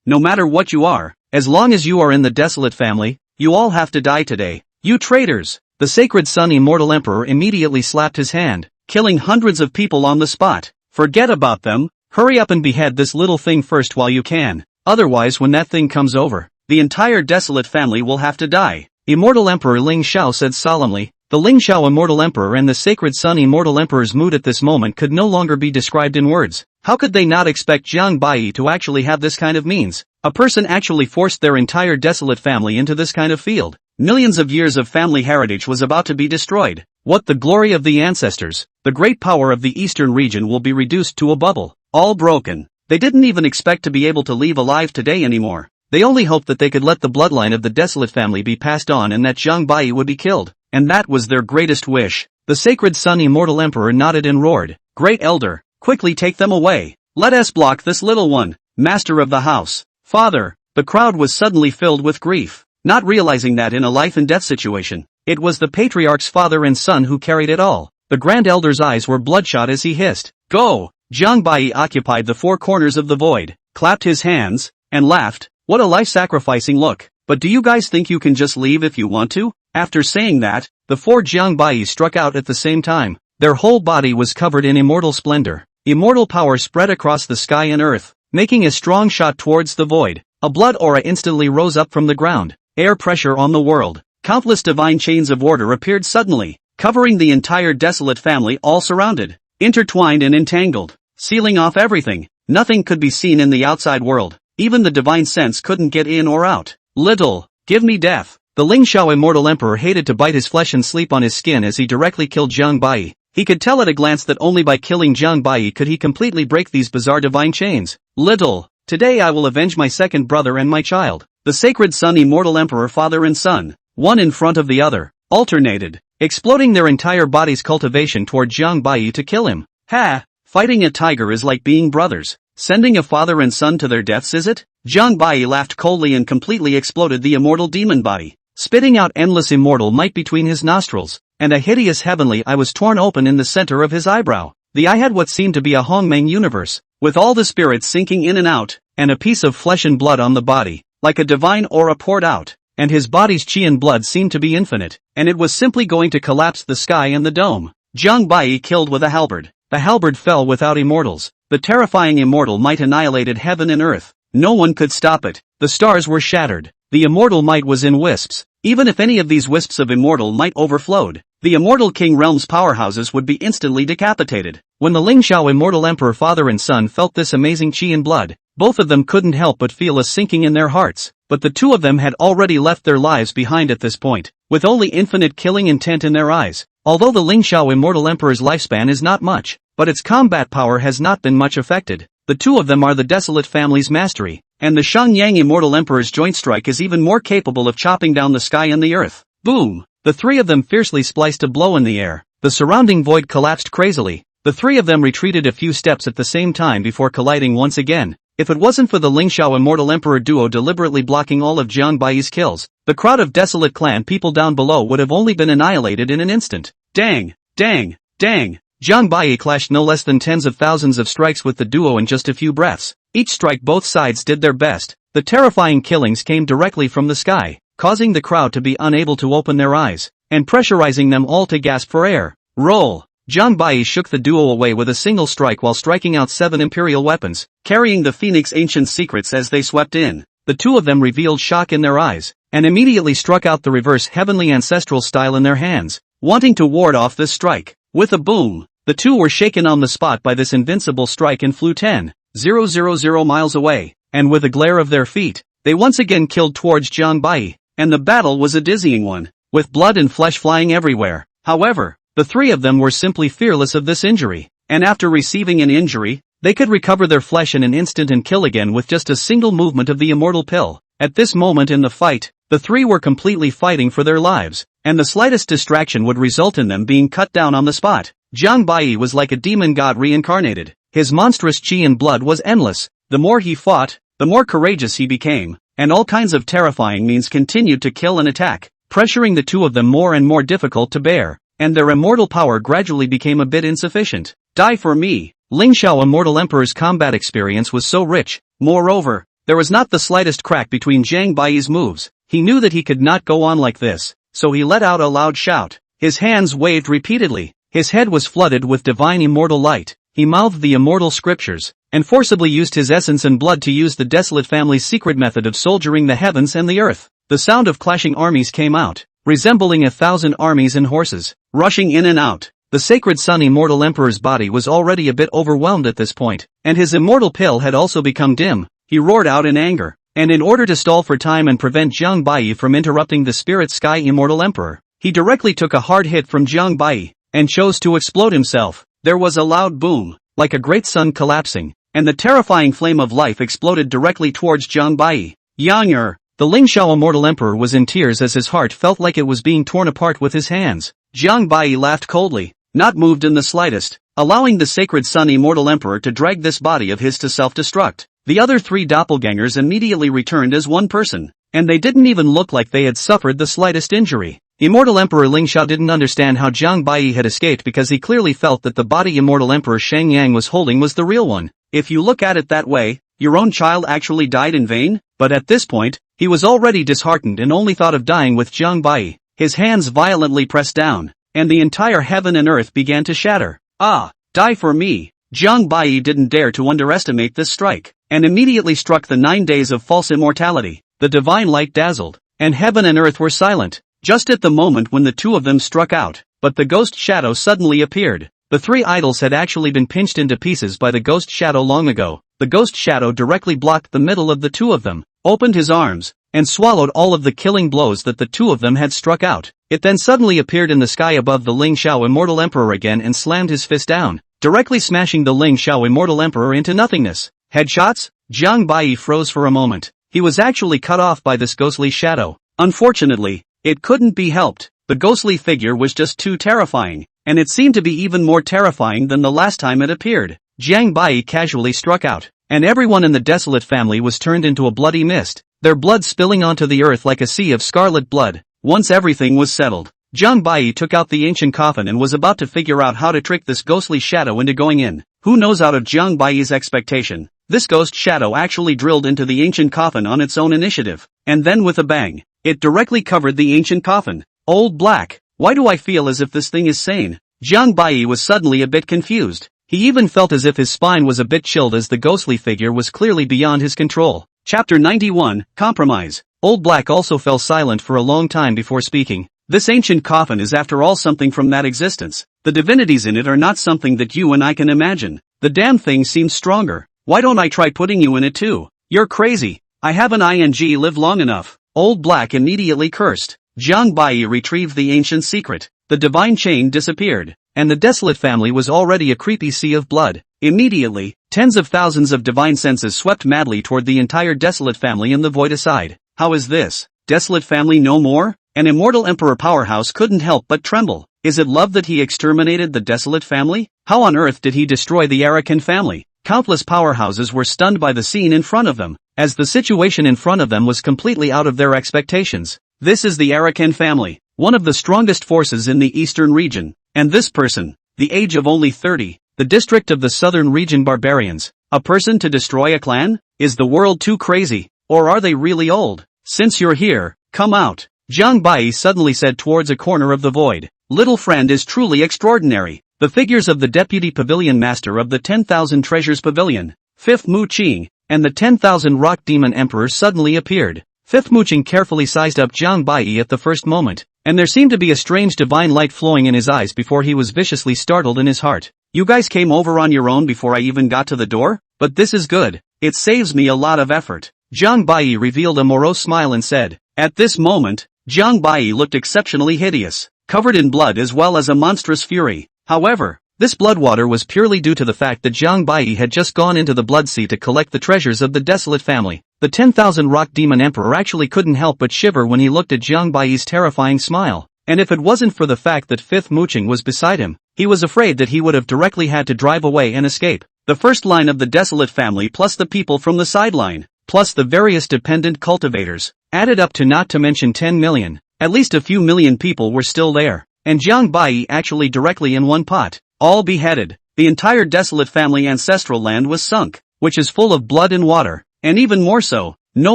No matter what you are, as long as you are in the desolate family, you all have to die today. You traitors!" The Sacred Sun Immortal Emperor immediately slapped his hand, killing hundreds of people on the spot. "Forget about them. Hurry up and behead this little thing first while you can. Otherwise when that thing comes over, the entire desolate family will have to die." Immortal Emperor Ling Xiao said solemnly. The Ling Xiao Immortal Emperor and the Sacred Sun Immortal Emperor's mood at this moment could no longer be described in words. How could they not expect Zhang Bai to actually have this kind of means? A person actually forced their entire desolate family into this kind of field. Millions of years of family heritage was about to be destroyed. What the glory of the ancestors, the great power of the eastern region will be reduced to a bubble. All broken. They didn't even expect to be able to leave alive today anymore. They only hoped that they could let the bloodline of the desolate family be passed on and that Zhang Bai would be killed. And that was their greatest wish. The sacred Sun Immortal Emperor nodded and roared, "Great Elder, quickly take them away. Let us block this little one, master of the house." "Father." The crowd was suddenly filled with grief, not realizing that in a life-and-death situation, it was the patriarch's father and son who carried it all. The Grand Elder's eyes were bloodshot as he hissed, "Go!" Jiang Bai occupied the four corners of the void, clapped his hands, and laughed. "What a life-sacrificing look, but do you guys think you can just leave if you want to?" After saying that, the four Jiang Bai struck out at the same time. Their whole body was covered in immortal splendor. Immortal power spread across the sky and earth, making a strong shot towards the void. A blood aura instantly rose up from the ground. Air pressure on the world. Countless divine chains of order appeared suddenly, covering the entire desolate family, all surrounded, intertwined and entangled, sealing off everything. Nothing could be seen in the outside world. Even the divine sense couldn't get in or out. "Little, give me death." The Ling Xiao Immortal Emperor hated to bite his flesh and sleep on his skin as he directly killed Jiang Bai. He could tell at a glance that only by killing Jiang Bai could he completely break these bizarre divine chains. "Little, today I will avenge my second brother and my child." The sacred Sun Immortal Emperor father and son, one in front of the other, alternated, exploding their entire body's cultivation toward Jiang Bai to kill him. "Ha! Fighting a tiger is like being brothers. Sending a father and son to their deaths, is it?" Jiang Bai laughed coldly and completely exploded the immortal demon body, spitting out endless immortal might between his nostrils, and a hideous heavenly eye was torn open in the center of his eyebrow. The eye had what seemed to be a Hongmeng universe, with all the spirits sinking in and out, and a piece of flesh and blood on the body, like a divine aura poured out, and his body's chi and blood seemed to be infinite, and it was simply going to collapse the sky and the dome. Jiang Bai killed with a halberd. The halberd fell without immortals. The terrifying immortal might annihilated heaven and earth. No one could stop it. The stars were shattered. The immortal might was in wisps. Even if any of these wisps of immortal might overflowed, the immortal king realm's powerhouses would be instantly decapitated. When the Ling Xiao Immortal Emperor father and son felt this amazing chi and blood, both of them couldn't help but feel a sinking in their hearts. But the two of them had already left their lives behind at this point, with only infinite killing intent in their eyes. Although the Ling Xiao Immortal Emperor's lifespan is not much, but its combat power has not been much affected. The two of them are the desolate family's mastery, and the Shangyang Immortal Emperor's joint strike is even more capable of chopping down the sky and the earth. Boom! The three of them fiercely spliced a blow in the air. The surrounding void collapsed crazily. The three of them retreated a few steps at the same time before colliding once again. If it wasn't for the Ling Xiao Immortal Emperor duo deliberately blocking all of Jiang Bai's kills, the crowd of desolate clan people down below would have only been annihilated in an instant. Dang! Dang! Dang! Jiang Bai clashed no less than tens of thousands of strikes with the duo in just a few breaths. Each strike both sides did their best. The terrifying killings came directly from the sky, causing the crowd to be unable to open their eyes, and pressurizing them all to gasp for air. Roll! Jiang Bai shook the duo away with a single strike while striking out 7 imperial weapons, carrying the Phoenix ancient secrets as they swept in. The two of them revealed shock in their eyes, and immediately struck out the reverse heavenly ancestral style in their hands, wanting to ward off this strike. With a boom, the two were shaken on the spot by this invincible strike and flew 10,000 miles away, and with a glare of their feet, they once again killed towards Jiang Bai, and the battle was a dizzying one, with blood and flesh flying everywhere. However, the three of them were simply fearless of this injury, and after receiving an injury, they could recover their flesh in an instant and kill again with just a single movement of the immortal pill. At this moment in the fight, the three were completely fighting for their lives, and the slightest distraction would result in them being cut down on the spot. Jiang Bai was like a demon god reincarnated. His monstrous chi and blood was endless. The more he fought, the more courageous he became, and all kinds of terrifying means continued to kill and attack, pressuring the two of them more and more difficult to bear, and their immortal power gradually became a bit insufficient. Die for me! Ling Xiao Immortal Emperor's combat experience was so rich. Moreover, there was not the slightest crack between Jiang Bai's moves. He knew that he could not go on like this, so he let out a loud shout. His hands waved repeatedly. His head was flooded with divine immortal light. He mouthed the immortal scriptures, and forcibly used his essence and blood to use the desolate family's secret method of soldiering the heavens and the earth. The sound of clashing armies came out, resembling 1,000 armies and horses, rushing in and out. The sacred Sun Immortal Emperor's body was already a bit overwhelmed at this point, and his immortal pill had also become dim. He roared out in anger, and in order to stall for time and prevent Jiang Bai from interrupting the Spirit Sky Immortal Emperor, he directly took a hard hit from Jiang Bai, and chose to explode himself. There was a loud boom, like a great sun collapsing, and the terrifying flame of life exploded directly towards Jiang Bai. Yanger! The Lingxiao Immortal Emperor was in tears as his heart felt like it was being torn apart with his hands. Jiang Bai laughed coldly, not moved in the slightest, allowing the Sacred Sun Immortal Emperor to drag this body of his to self-destruct. The other three doppelgangers immediately returned as one person, and they didn't even look like they had suffered the slightest injury. Immortal Emperor Lingxiao didn't understand how Jiang Bai had escaped because he clearly felt that the body Immortal Emperor Shang Yang was holding was the real one. If you look at it that way, your own child actually died in vain? But at this point, he was already disheartened and only thought of dying with Jiang Bai. His hands violently pressed down, and the entire heaven and earth began to shatter. Ah, die for me. Jiang Bai didn't dare to underestimate this strike, and immediately struck the 9 days of false immortality. The divine light dazzled, and heaven and earth were silent, just at the moment when the two of them struck out. But the ghost shadow suddenly appeared. The three idols had actually been pinched into pieces by the ghost shadow long ago. The ghost shadow directly blocked the middle of the two of them, opened his arms, and swallowed all of the killing blows that the two of them had struck out. It then suddenly appeared in the sky above the Lingxiao Immortal Emperor again and slammed his fist down, directly smashing the Lingxiao Immortal Emperor into nothingness. Headshots? Jiang Bai froze for a moment. He was actually cut off by this ghostly shadow. Unfortunately, it couldn't be helped. The ghostly figure was just too terrifying, and it seemed to be even more terrifying than the last time it appeared. Jiang Bai casually struck out, and everyone in the desolate family was turned into a bloody mist, their blood spilling onto the earth like a sea of scarlet blood. Once everything was settled, Jiang Bai took out the ancient coffin and was about to figure out how to trick this ghostly shadow into going in. Who knows, out of Jiang Bai's expectation, this ghost shadow actually drilled into the ancient coffin on its own initiative, and then with a bang, it directly covered the ancient coffin. Old Black, why do I feel as if this thing is sane? Jiang Bai was suddenly a bit confused. He even felt as if his spine was a bit chilled as the ghostly figure was clearly beyond his control. Chapter 91, Compromise. Old Black also fell silent for a long time before speaking. This ancient coffin is after all something from that existence. The divinities in it are not something that you and I can imagine. The damn thing seems stronger. Why don't I try putting you in it too? You're crazy. I haven't lived long enough. Old Black immediately cursed. Jiang Bai retrieved the ancient secret. The divine chain disappeared, and the desolate family was already a creepy sea of blood. Immediately, tens of thousands of divine senses swept madly toward the entire desolate family in the void aside. How is this? Desolate family no more? An immortal emperor powerhouse couldn't help but tremble. Is it love that he exterminated the desolate family? How on earth did he destroy the Arakan family? Countless powerhouses were stunned by the scene in front of them, as the situation in front of them was completely out of their expectations. This is the Arakan family, one of the strongest forces in the eastern region, and this person, the age of only 30, the district of the southern region barbarians, a person to destroy a clan? Is the world too crazy, or are they really old? Since you're here, come out, Jiang Bai suddenly said towards a corner of the void. Little friend is truly extraordinary. The figures of the deputy pavilion master of the 10,000 treasures pavilion, Fifth Mu Qing, and the 10,000 rock demon emperors suddenly appeared. Fifth Mu Qing carefully sized up Jiang Bai at the first moment, and there seemed to be a strange divine light flowing in his eyes before he was viciously startled in his heart. You guys came over on your own before I even got to the door? But this is good. It saves me a lot of effort. Jiang Bai revealed a morose smile and said. At this moment, Jiang Bai looked exceptionally hideous, covered in blood as well as a monstrous fury. However, this blood water was purely due to the fact that Jiang Bai had just gone into the blood sea to collect the treasures of the desolate family. The 10,000 rock demon emperor actually couldn't help but shiver when he looked at Jiang Bai's terrifying smile, and if it wasn't for the fact that Fifth Mu Qing was beside him, he was afraid that he would have directly had to drive away and escape. The first line of the desolate family plus the people from the sideline, plus the various dependent cultivators, added up to not to mention 10 million, at least a few million people were still there, and Jiang Bai actually directly in one pot, all beheaded. The entire desolate family ancestral land was sunk, which is full of blood and water, and even more so, no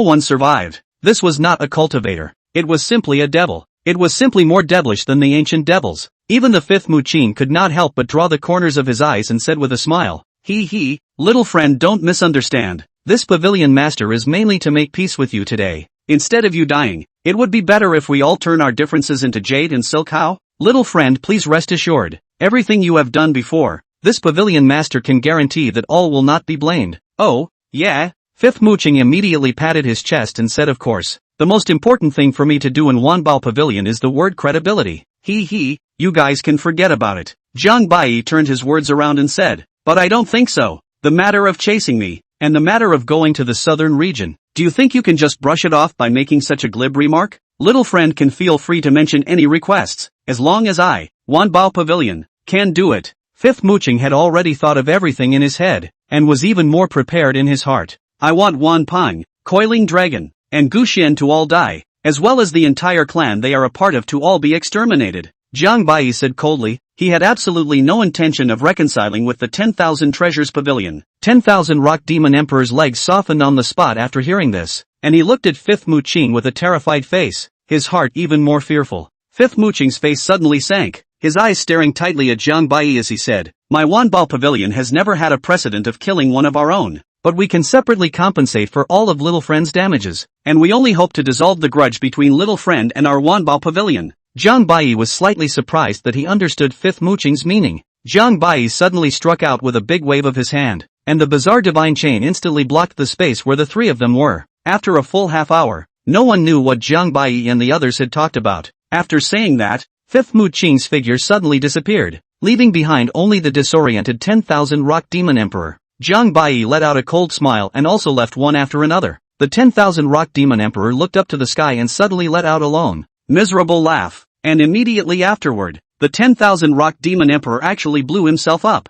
one survived. This was not a cultivator, it was simply a devil. It was simply more devilish than the ancient devils. Even the Fifth Mu Qing could not help but draw the corners of his eyes and said with a smile, He, little friend, don't misunderstand. This pavilion master is mainly to make peace with you today. Instead of you dying, it would be better if we all turn our differences into jade and silk. How? Little friend, please rest assured, everything you have done before, this pavilion master can guarantee that all will not be blamed. Oh, yeah? Fifth Mu Qing immediately patted his chest and said, of course, the most important thing for me to do in Wanbao Pavilion is the word credibility. You guys can forget about it. Jiang Bai turned his words around and said, but I don't think so. The matter of chasing me, and the matter of going to the southern region, Do you think you can just brush it off by making such a glib remark? Little friend can feel free to mention any requests, as long as I, Wanbao Pavilion, can do it. Fifth Mooching had already thought of everything in his head, and was even more prepared in his heart. I want Wan Pang, Coiling Dragon, and Guxian to all die, as well as the entire clan they are a part of to all be exterminated. Jiang Bai said coldly. He had absolutely no intention of reconciling with the 10,000 Treasures Pavilion. 10,000 Rock Demon Emperor's legs softened on the spot after hearing this, and he looked at Fifth Mooching with a terrified face, his heart even more fearful. Fifth Mooching's face suddenly sank, his eyes staring tightly at Jiang Bai as he said, My Wanbao Pavilion has never had a precedent of killing one of our own, but we can separately compensate for all of Little Friend's damages, and we only hope to dissolve the grudge between Little Friend and our Wanbao Pavilion. Jiang Bai was slightly surprised that he understood Fifth Mooching's meaning. Jiang Bai suddenly struck out with a big wave of his hand, and the bizarre divine chain instantly blocked the space where the three of them were. After a full half hour, no one knew what Jiang Bai and the others had talked about. After saying that, Fifth Mooching's figure suddenly disappeared, leaving behind only the disoriented 10,000 Rock Demon Emperor. Jiang Bai let out a cold smile and also left one after another. The 10,000 Rock Demon Emperor looked up to the sky and suddenly let out a lone, miserable laugh, and immediately afterward, the 10,000 Rock Demon Emperor actually blew himself up.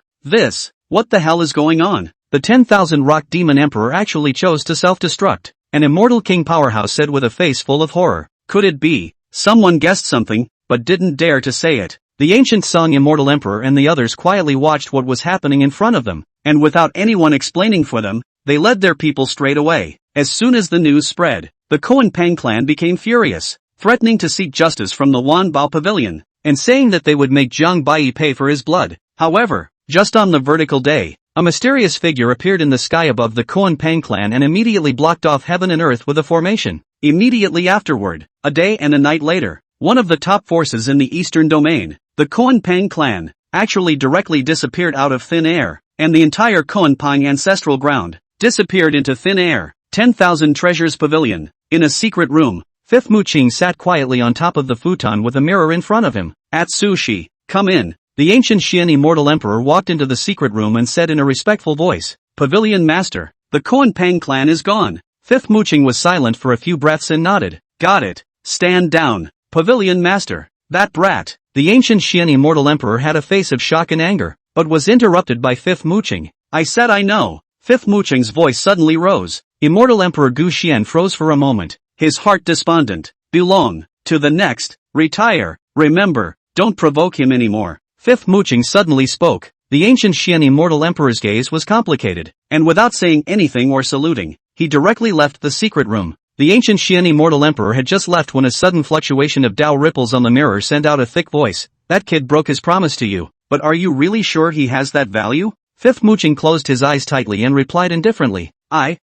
What the hell is going on? The 10,000 Rock Demon Emperor actually chose to self-destruct, an immortal king powerhouse said with a face full of horror. Could it be? Someone guessed something, but didn't dare to say it. The ancient Song Immortal Emperor and the others quietly watched what was happening in front of them, and without anyone explaining for them, they led their people straight away. As soon as the news spread, the Koan Pang clan became furious, threatening to seek justice from the Wanbao Pavilion, and saying that they would make Jiang Bai pay for his blood. However, just on the vertical day, a mysterious figure appeared in the sky above the Koan Pang clan and immediately blocked off heaven and earth with a formation. Immediately afterward, a day and a night later, one of the top forces in the eastern domain, the Koan Pang clan, actually directly disappeared out of thin air, and the entire Koan Pang ancestral ground disappeared into thin air. 10,000 Treasures Pavilion. In a secret room, Fifth Mooching sat quietly on top of the futon with a mirror in front of him. Atsushi, come in. The ancient Xian Immortal Emperor walked into the secret room and said in a respectful voice, Pavilion Master, the Koan Pang clan is gone. Fifth Mooching was silent for a few breaths and nodded. Got it. Stand down, Pavilion Master. That brat. The ancient Xian Immortal Emperor had a face of shock and anger, but was interrupted by Fifth Mooching. I said I know. Fifth Mooching's voice suddenly rose. Immortal Emperor Gu Xian froze for a moment, his heart despondent. Belong to the next. Retire. Remember, don't provoke him anymore. Fifth Mooching suddenly spoke. The ancient Xian Immortal Emperor's gaze was complicated, and without saying anything or saluting, he directly left the secret room. The ancient Xian Immortal Emperor had just left when a sudden fluctuation of Dao ripples on the mirror sent out a thick voice. That kid broke his promise to you, but are you really sure he has that value? Fifth Mooching closed his eyes tightly and replied indifferently.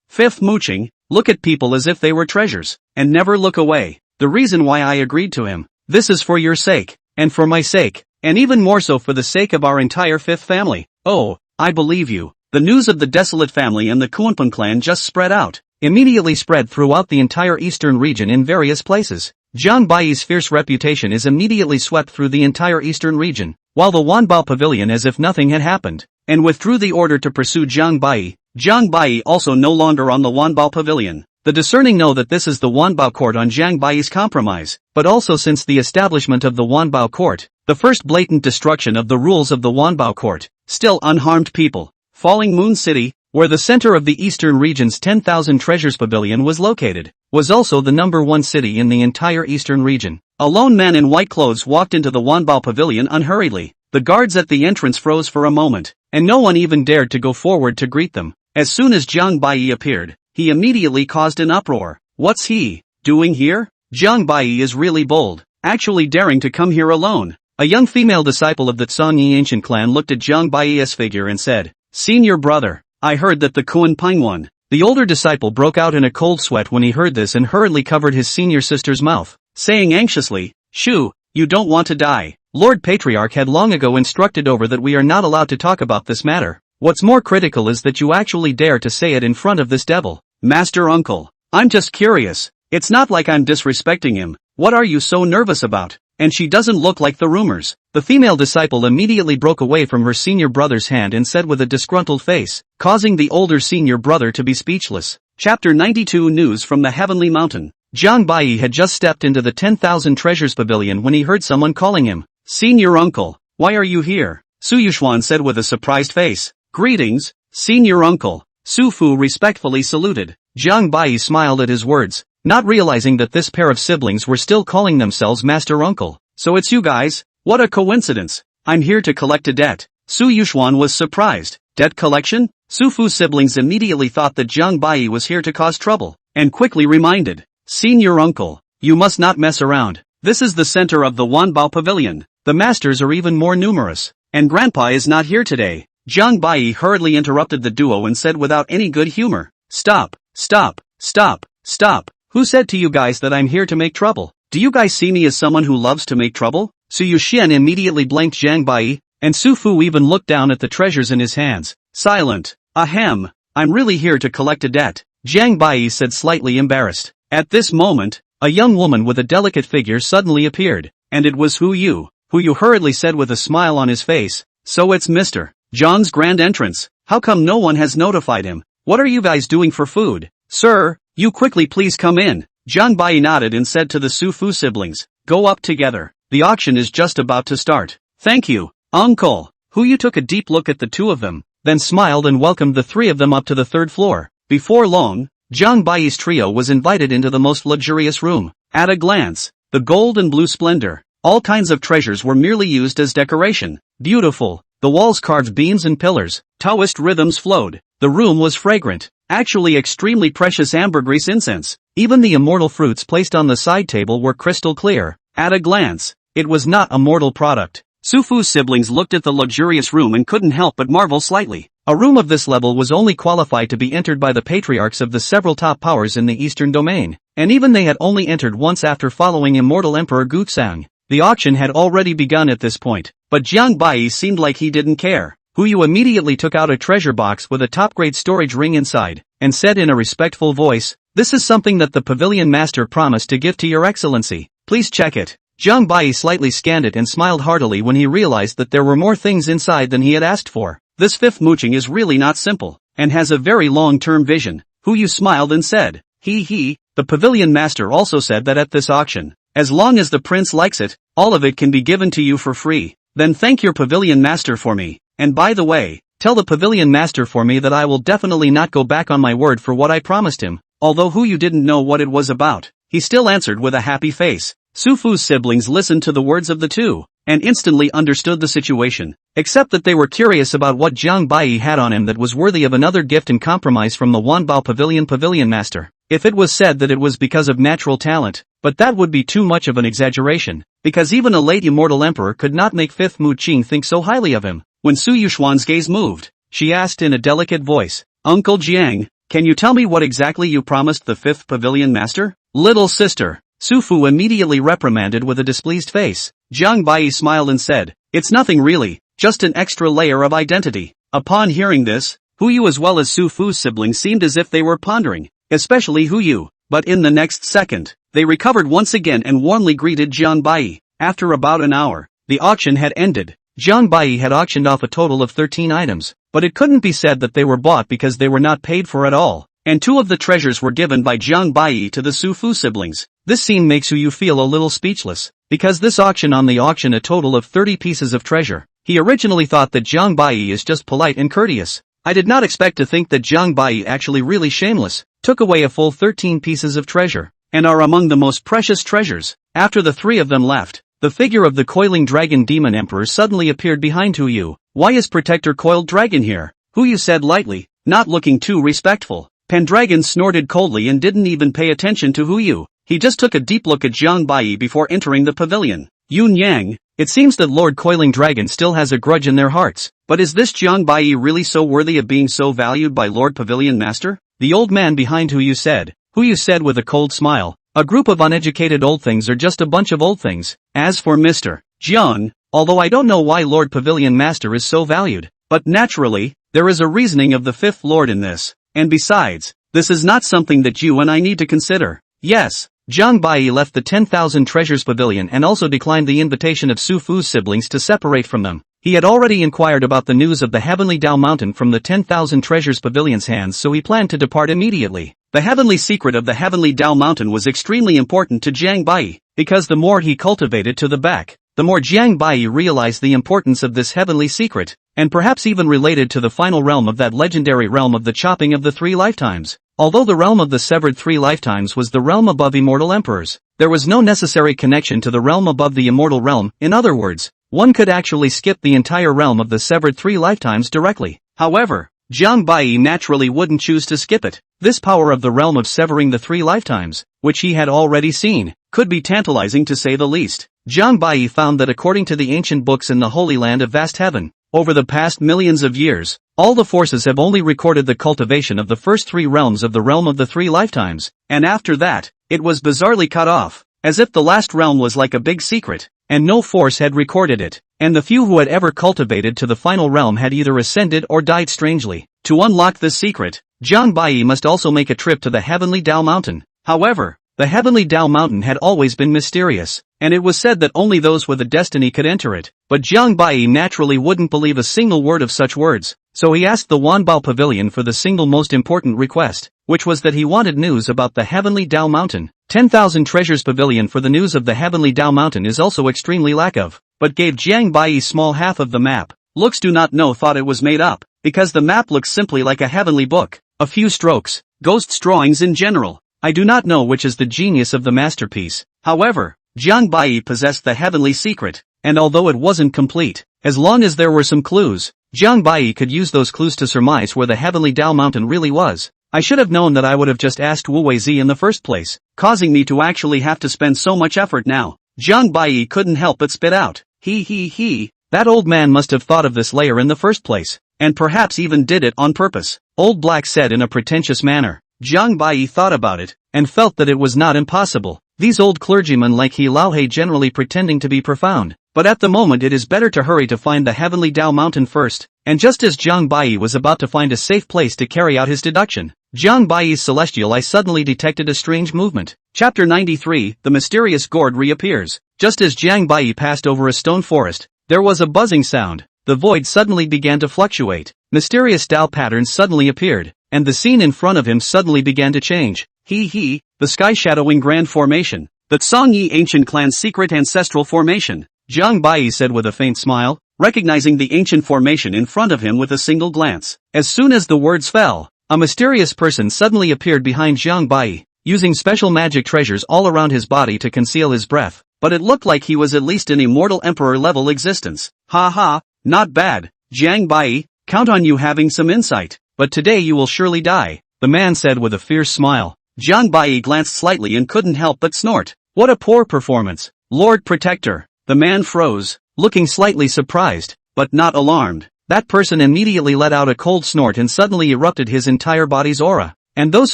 Fifth Mooching, look at people as if they were treasures, and never look away. The reason why I agreed to him. This is for your sake, and for my sake, and even more so for the sake of our entire fifth family. Oh, I believe you. The news of the desolate family and the Kuanpun clan just spread out, immediately spread throughout the entire eastern region in various places. Jiang Bai's fierce reputation is immediately swept through the entire eastern region, while the Wanbao Pavilion as if nothing had happened, and withdrew the order to pursue Jiang Bai. Jiang Bai also no longer on the Wanbao Pavilion. The discerning know that this is the Wanbao court on Jiang Bai's compromise, but also since the establishment of the Wanbao court, the first blatant destruction of the rules of the Wanbao court, still unharmed people. Falling Moon City, where the center of the eastern region's 10,000 Treasures Pavilion was located, was also the #1 city in the entire eastern region. A lone man in white clothes walked into the Wanbao Pavilion unhurriedly. The guards at the entrance froze for a moment, and no one even dared to go forward to greet them. As soon as Jiang Bai appeared, he immediately caused an uproar. What's he doing here? Jiang Bai is really bold, actually daring to come here alone. A young female disciple of the Tsangyi ancient clan looked at Jiang Bai's figure and said, Senior brother, I heard that the Kuan Pang won. The older disciple broke out in a cold sweat when he heard this and hurriedly covered his senior sister's mouth, saying anxiously, Shu, you don't want to die. Lord Patriarch had long ago instructed over that we are not allowed to talk about this matter. What's more critical is that you actually dare to say it in front of this devil. Master Uncle, I'm just curious. It's not like I'm disrespecting him. What are you so nervous about? And she doesn't look like the rumors. The female disciple immediately broke away from her senior brother's hand and said with a disgruntled face, causing the older senior brother to be speechless. Chapter 92 News from the Heavenly Mountain. Jiang Bai had just stepped into the 10,000 Treasures Pavilion when he heard someone calling him. Senior uncle, why are you here? Su Yuxuan said with a surprised face. Greetings, senior uncle. Su Fu respectfully saluted. Jiang Bai smiled at his words, not realizing that this pair of siblings were still calling themselves master uncle. So it's you guys? What a coincidence. I'm here to collect a debt. Su Yuxuan was surprised. Debt collection? Su Fu's siblings immediately thought that Jiang Bai was here to cause trouble, and quickly reminded. Senior uncle, you must not mess around. This is the center of the Wanbao Pavilion. The masters are even more numerous, and Grandpa is not here today. Jiang Bai hurriedly interrupted the duo and said without any good humor. Stop, stop, stop, stop. Who said to you guys that I'm here to make trouble? Do you guys see me as someone who loves to make trouble? Su Yuxian immediately blanked Jiang Bai, and Su Fu even looked down at the treasures in his hands. Silent. Ahem. I'm really here to collect a debt. Jiang Bai said slightly embarrassed. At this moment, a young woman with a delicate figure suddenly appeared, and it was Hu Yu hurriedly said with a smile on his face. So it's Mr. John's grand entrance. How come no one has notified him? What are you guys doing for food? Sir, you quickly please come in. Jiang Bai nodded and said to the Su Fu siblings. Go up together. The auction is just about to start. Thank you, uncle. Hu Yu took a deep look at the two of them, then smiled and welcomed the three of them up to the third floor. Before long, Jiang Bai's trio was invited into the most luxurious room. At a glance, the gold and blue splendor, all kinds of treasures were merely used as decoration. Beautiful, the walls carved beams and pillars, Taoist rhythms flowed. The room was fragrant, actually extremely precious ambergris incense. Even the immortal fruits placed on the side table were crystal clear. At a glance, it was not a mortal product. Su Fu's siblings looked at the luxurious room and couldn't help but marvel slightly. A room of this level was only qualified to be entered by the patriarchs of the several top powers in the eastern domain, and even they had only entered once after following immortal Emperor Guxang. The auction had already begun at this point, but Jiang Bai seemed like he didn't care. Hu Yu immediately took out a treasure box with a top-grade storage ring inside, and said in a respectful voice, "This is something that the pavilion master promised to give to your excellency. Please check it." Jiang Bai slightly scanned it and smiled heartily when he realized that there were more things inside than he had asked for. This fifth mooching is really not simple, and has a very long-term vision. Hu Yu smiled and said, "He." The pavilion master also said that at this auction, as long as the prince likes it, all of it can be given to you for free. Then thank your pavilion master for me, and by the way, tell the pavilion master for me that I will definitely not go back on my word for what I promised him." Although Hu Yu didn't know what it was about, he still answered with a happy face. Su Fu's siblings listened to the words of the two, and instantly understood the situation, except that they were curious about what Jiang Bai had on him that was worthy of another gift and compromise from the Wanbao pavilion master. If it was said that it was because of natural talent, but that would be too much of an exaggeration, because even a late immortal emperor could not make Fifth Mu Qing think so highly of him. When Su Yuxuan's gaze moved, she asked in a delicate voice, "Uncle Jiang, can you tell me what exactly you promised the fifth pavilion master?" "Little sister." Su Fu immediately reprimanded with a displeased face. Jiang Bai smiled and said, "It's nothing really, just an extra layer of identity." Upon hearing this, Hu Yu as well as Su Fu's siblings seemed as if they were pondering, especially Hu Yu, but in the next second, they recovered once again and warmly greeted Jiang Bai. After about an hour, the auction had ended. Jiang Bai had auctioned off a total of 13 items, but it couldn't be said that they were bought because they were not paid for at all, and 2 of the treasures were given by Jiang Bai to the Su Fu siblings. This scene makes Hu Yu feel a little speechless, because this auction on the auction a total of 30 pieces of treasure. He originally thought that Jiang Bai is just polite and courteous. I did not expect to think that Jiang Bai actually really shameless, took away a full 13 pieces of treasure, and are among the most precious treasures. After the 3 of them left, the figure of the coiling dragon demon emperor suddenly appeared behind Hu Yu. "Why is Protector Coiled Dragon here?" Hu Yu said lightly, not looking too respectful. Pendragon snorted coldly and didn't even pay attention to Hu Yu. He just took a deep look at Jiang Bai before entering the pavilion. "Yun Yang, it seems that Lord Coiling Dragon still has a grudge in their hearts, but is this Jiang Bai really so worthy of being so valued by Lord Pavilion Master?" The old man behind Hu Yu said. Hu Yu said with a cold smile, "A group of uneducated old things are just a bunch of old things. As for Mr. Jiang, although I don't know why Lord Pavilion Master is so valued, but naturally, there is a reasoning of the fifth lord in this, and besides, this is not something that you and I need to consider." Yes. Jiang Bai left the 10,000 Treasures Pavilion and also declined the invitation of Su Fu's siblings to separate from them. He had already inquired about the news of the Heavenly Dao Mountain from the 10,000 Treasures Pavilion's hands, so he planned to depart immediately. The heavenly secret of the Heavenly Dao Mountain was extremely important to Jiang Bai, because the more he cultivated to the back, the more Jiang Bai realized the importance of this heavenly secret, and perhaps even related to the final realm of that legendary realm of the chopping of the 3 lifetimes. Although the realm of the severed 3 lifetimes was the realm above immortal emperors, there was no necessary connection to the realm above the immortal realm. In other words, one could actually skip the entire realm of the severed 3 lifetimes directly. However, Jiang Bai naturally wouldn't choose to skip it. This power of the realm of severing the 3 lifetimes, which he had already seen, could be tantalizing to say the least. Jiang Bai found that according to the ancient books in the Holy Land of Vast Heaven, over the past millions of years, all the forces have only recorded the cultivation of the first 3 realms of the realm of the 3 lifetimes, and after that, it was bizarrely cut off, as if the last realm was like a big secret, and no force had recorded it, and the few who had ever cultivated to the final realm had either ascended or died strangely. To unlock this secret, Jiang Bai must also make a trip to the Heavenly Dao Mountain. However, the Heavenly Dao Mountain had always been mysterious, and it was said that only those with a destiny could enter it. But Jiang Bai naturally wouldn't believe a single word of such words, so he asked the Wanbao Pavilion for the single most important request, which was that he wanted news about the Heavenly Dao Mountain. 10,000 Treasures Pavilion for the news of the Heavenly Dao Mountain is also extremely lack of, but gave Jiang Bai small half of the map. Looks do not know thought it was made up, because the map looks simply like a heavenly book, a few strokes, ghosts drawings in general. I do not know which is the genius of the masterpiece. However, Jiang Bai possessed the heavenly secret, and although it wasn't complete, as long as there were some clues, Jiang Bai could use those clues to surmise where the Heavenly Dao Mountain really was. I should have known that I would have just asked Wu Weizi in the first place, causing me to actually have to spend so much effort now. Jiang Bai couldn't help but spit out, he, that old man must have thought of this layer in the first place, and perhaps even did it on purpose, Old Black said in a pretentious manner. Jiang Bai thought about it, and felt that it was not impossible. These old clergymen like He Laohe generally pretending to be profound, but at the moment it is better to hurry to find the Heavenly Dao Mountain first, and just as Jiang Bai was about to find a safe place to carry out his deduction, Jiang Bai's celestial eye suddenly detected a strange movement. Chapter 93, The Mysterious Gourd Reappears. Just as Jiang Bai passed over a stone forest, there was a buzzing sound. The void suddenly began to fluctuate, mysterious Dao patterns suddenly appeared, and the scene in front of him suddenly began to change. The sky shadowing grand formation. The Songyi ancient clan's secret ancestral formation. Jiang Bai said with a faint smile, recognizing the ancient formation in front of him with a single glance. As soon as the words fell, a mysterious person suddenly appeared behind Jiang Bai, using special magic treasures all around his body to conceal his breath, but it looked like he was at least an immortal emperor level existence. Not bad, Jiang Bai, count on you having some insight, but today you will surely die, the man said with a fierce smile. Jiang Bai glanced slightly and couldn't help but snort. What a poor performance, Lord Protector. The man froze, looking slightly surprised, but not alarmed. That person immediately let out a cold snort and suddenly erupted his entire body's aura. And those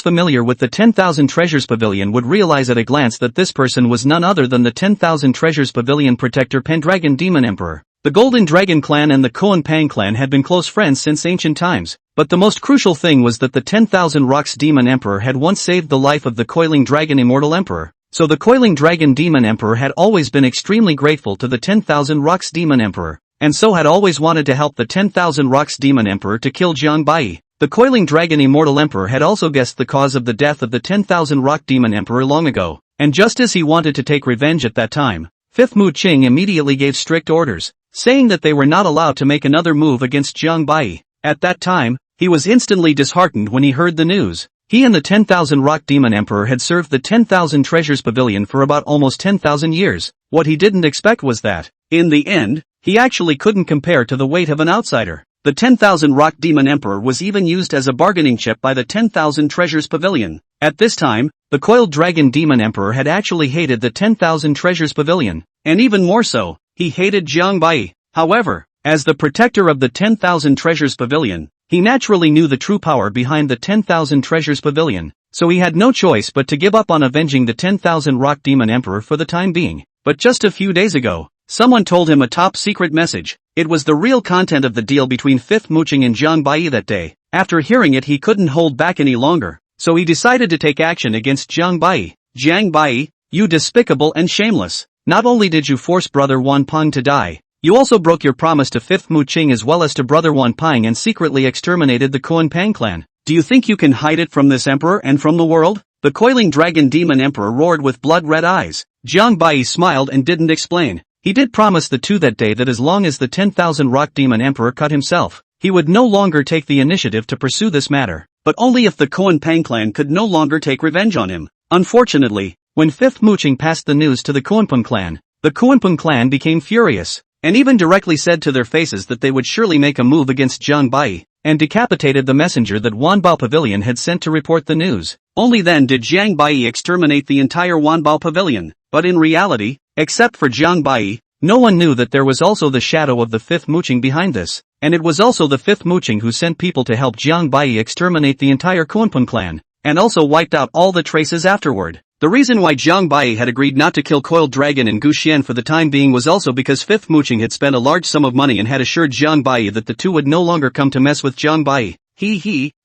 familiar with the 10,000 Treasures Pavilion would realize at a glance that this person was none other than the 10,000 Treasures Pavilion Protector Pendragon Demon Emperor. The Golden Dragon Clan and the Koan Pang Clan had been close friends since ancient times, but the most crucial thing was that the 10,000 Rocks Demon Emperor had once saved the life of the Coiling Dragon Immortal Emperor, so the Coiling Dragon Demon Emperor had always been extremely grateful to the 10,000 Rocks Demon Emperor, and so had always wanted to help the 10,000 Rocks Demon Emperor to kill Jiang Bai. The Coiling Dragon Immortal Emperor had also guessed the cause of the death of the 10,000 Rock Demon Emperor long ago, and just as he wanted to take revenge at that time, Fifth Mu Qing immediately gave strict orders, saying that they were not allowed to make another move against Jiang Bai. At that time, he was instantly disheartened when he heard the news. He and the 10,000 Rock Demon Emperor had served the 10,000 Treasures Pavilion for about almost 10,000 years. What he didn't expect was that, in the end, he actually couldn't compare to the weight of an outsider. The 10,000 Rock Demon Emperor was even used as a bargaining chip by the 10,000 Treasures Pavilion. At this time, the Coiled Dragon Demon Emperor had actually hated the 10,000 Treasures Pavilion, and even more so, he hated Jiang Bai. However, as the protector of the 10,000 Treasures Pavilion, he naturally knew the true power behind the 10,000 Treasures Pavilion, so he had no choice but to give up on avenging the 10,000 Rock Demon Emperor for the time being. But just a few days ago, someone told him a top-secret message. It was the real content of the deal between Fifth Mu Qing and Jiang Bai that day. After hearing it, he couldn't hold back any longer, so he decided to take action against Jiang Bai. Jiang Bai, you despicable and shameless. Not only did you force brother Wan Peng to die, You also broke your promise to Fifth Mu Qing as well as to Brother Wan Pang and secretly exterminated the Koan Pang clan. Do you think you can hide it from this emperor and from the world? The coiling dragon demon emperor roared with blood-red eyes. Jiang Bai smiled and didn't explain. He did promise the two that day that as long as the 10,000 rock demon emperor cut himself, he would no longer take the initiative to pursue this matter, but only if the Koan Pang clan could no longer take revenge on him. Unfortunately, when Fifth Mu Qing passed the news to the Koanpung clan, the Koanpung clan became furious, and even directly said to their faces that they would surely make a move against Jiang Bai, and decapitated the messenger that Wanbao Pavilion had sent to report the news. Only then did Jiang Bai exterminate the entire Wanbao Pavilion, but in reality, except for Jiang Bai, no one knew that there was also the shadow of the Fifth Mu Qing behind this, and it was also the Fifth Mu Qing who sent people to help Jiang Bai exterminate the entire Koanpung clan, and also wiped out all the traces afterward. The reason why Jiang Bai had agreed not to kill Coiled Dragon and Gu Xian for the time being was also because Fifth Mu Qing had spent a large sum of money and had assured Jiang Bai that the two would no longer come to mess with Jiang Bai.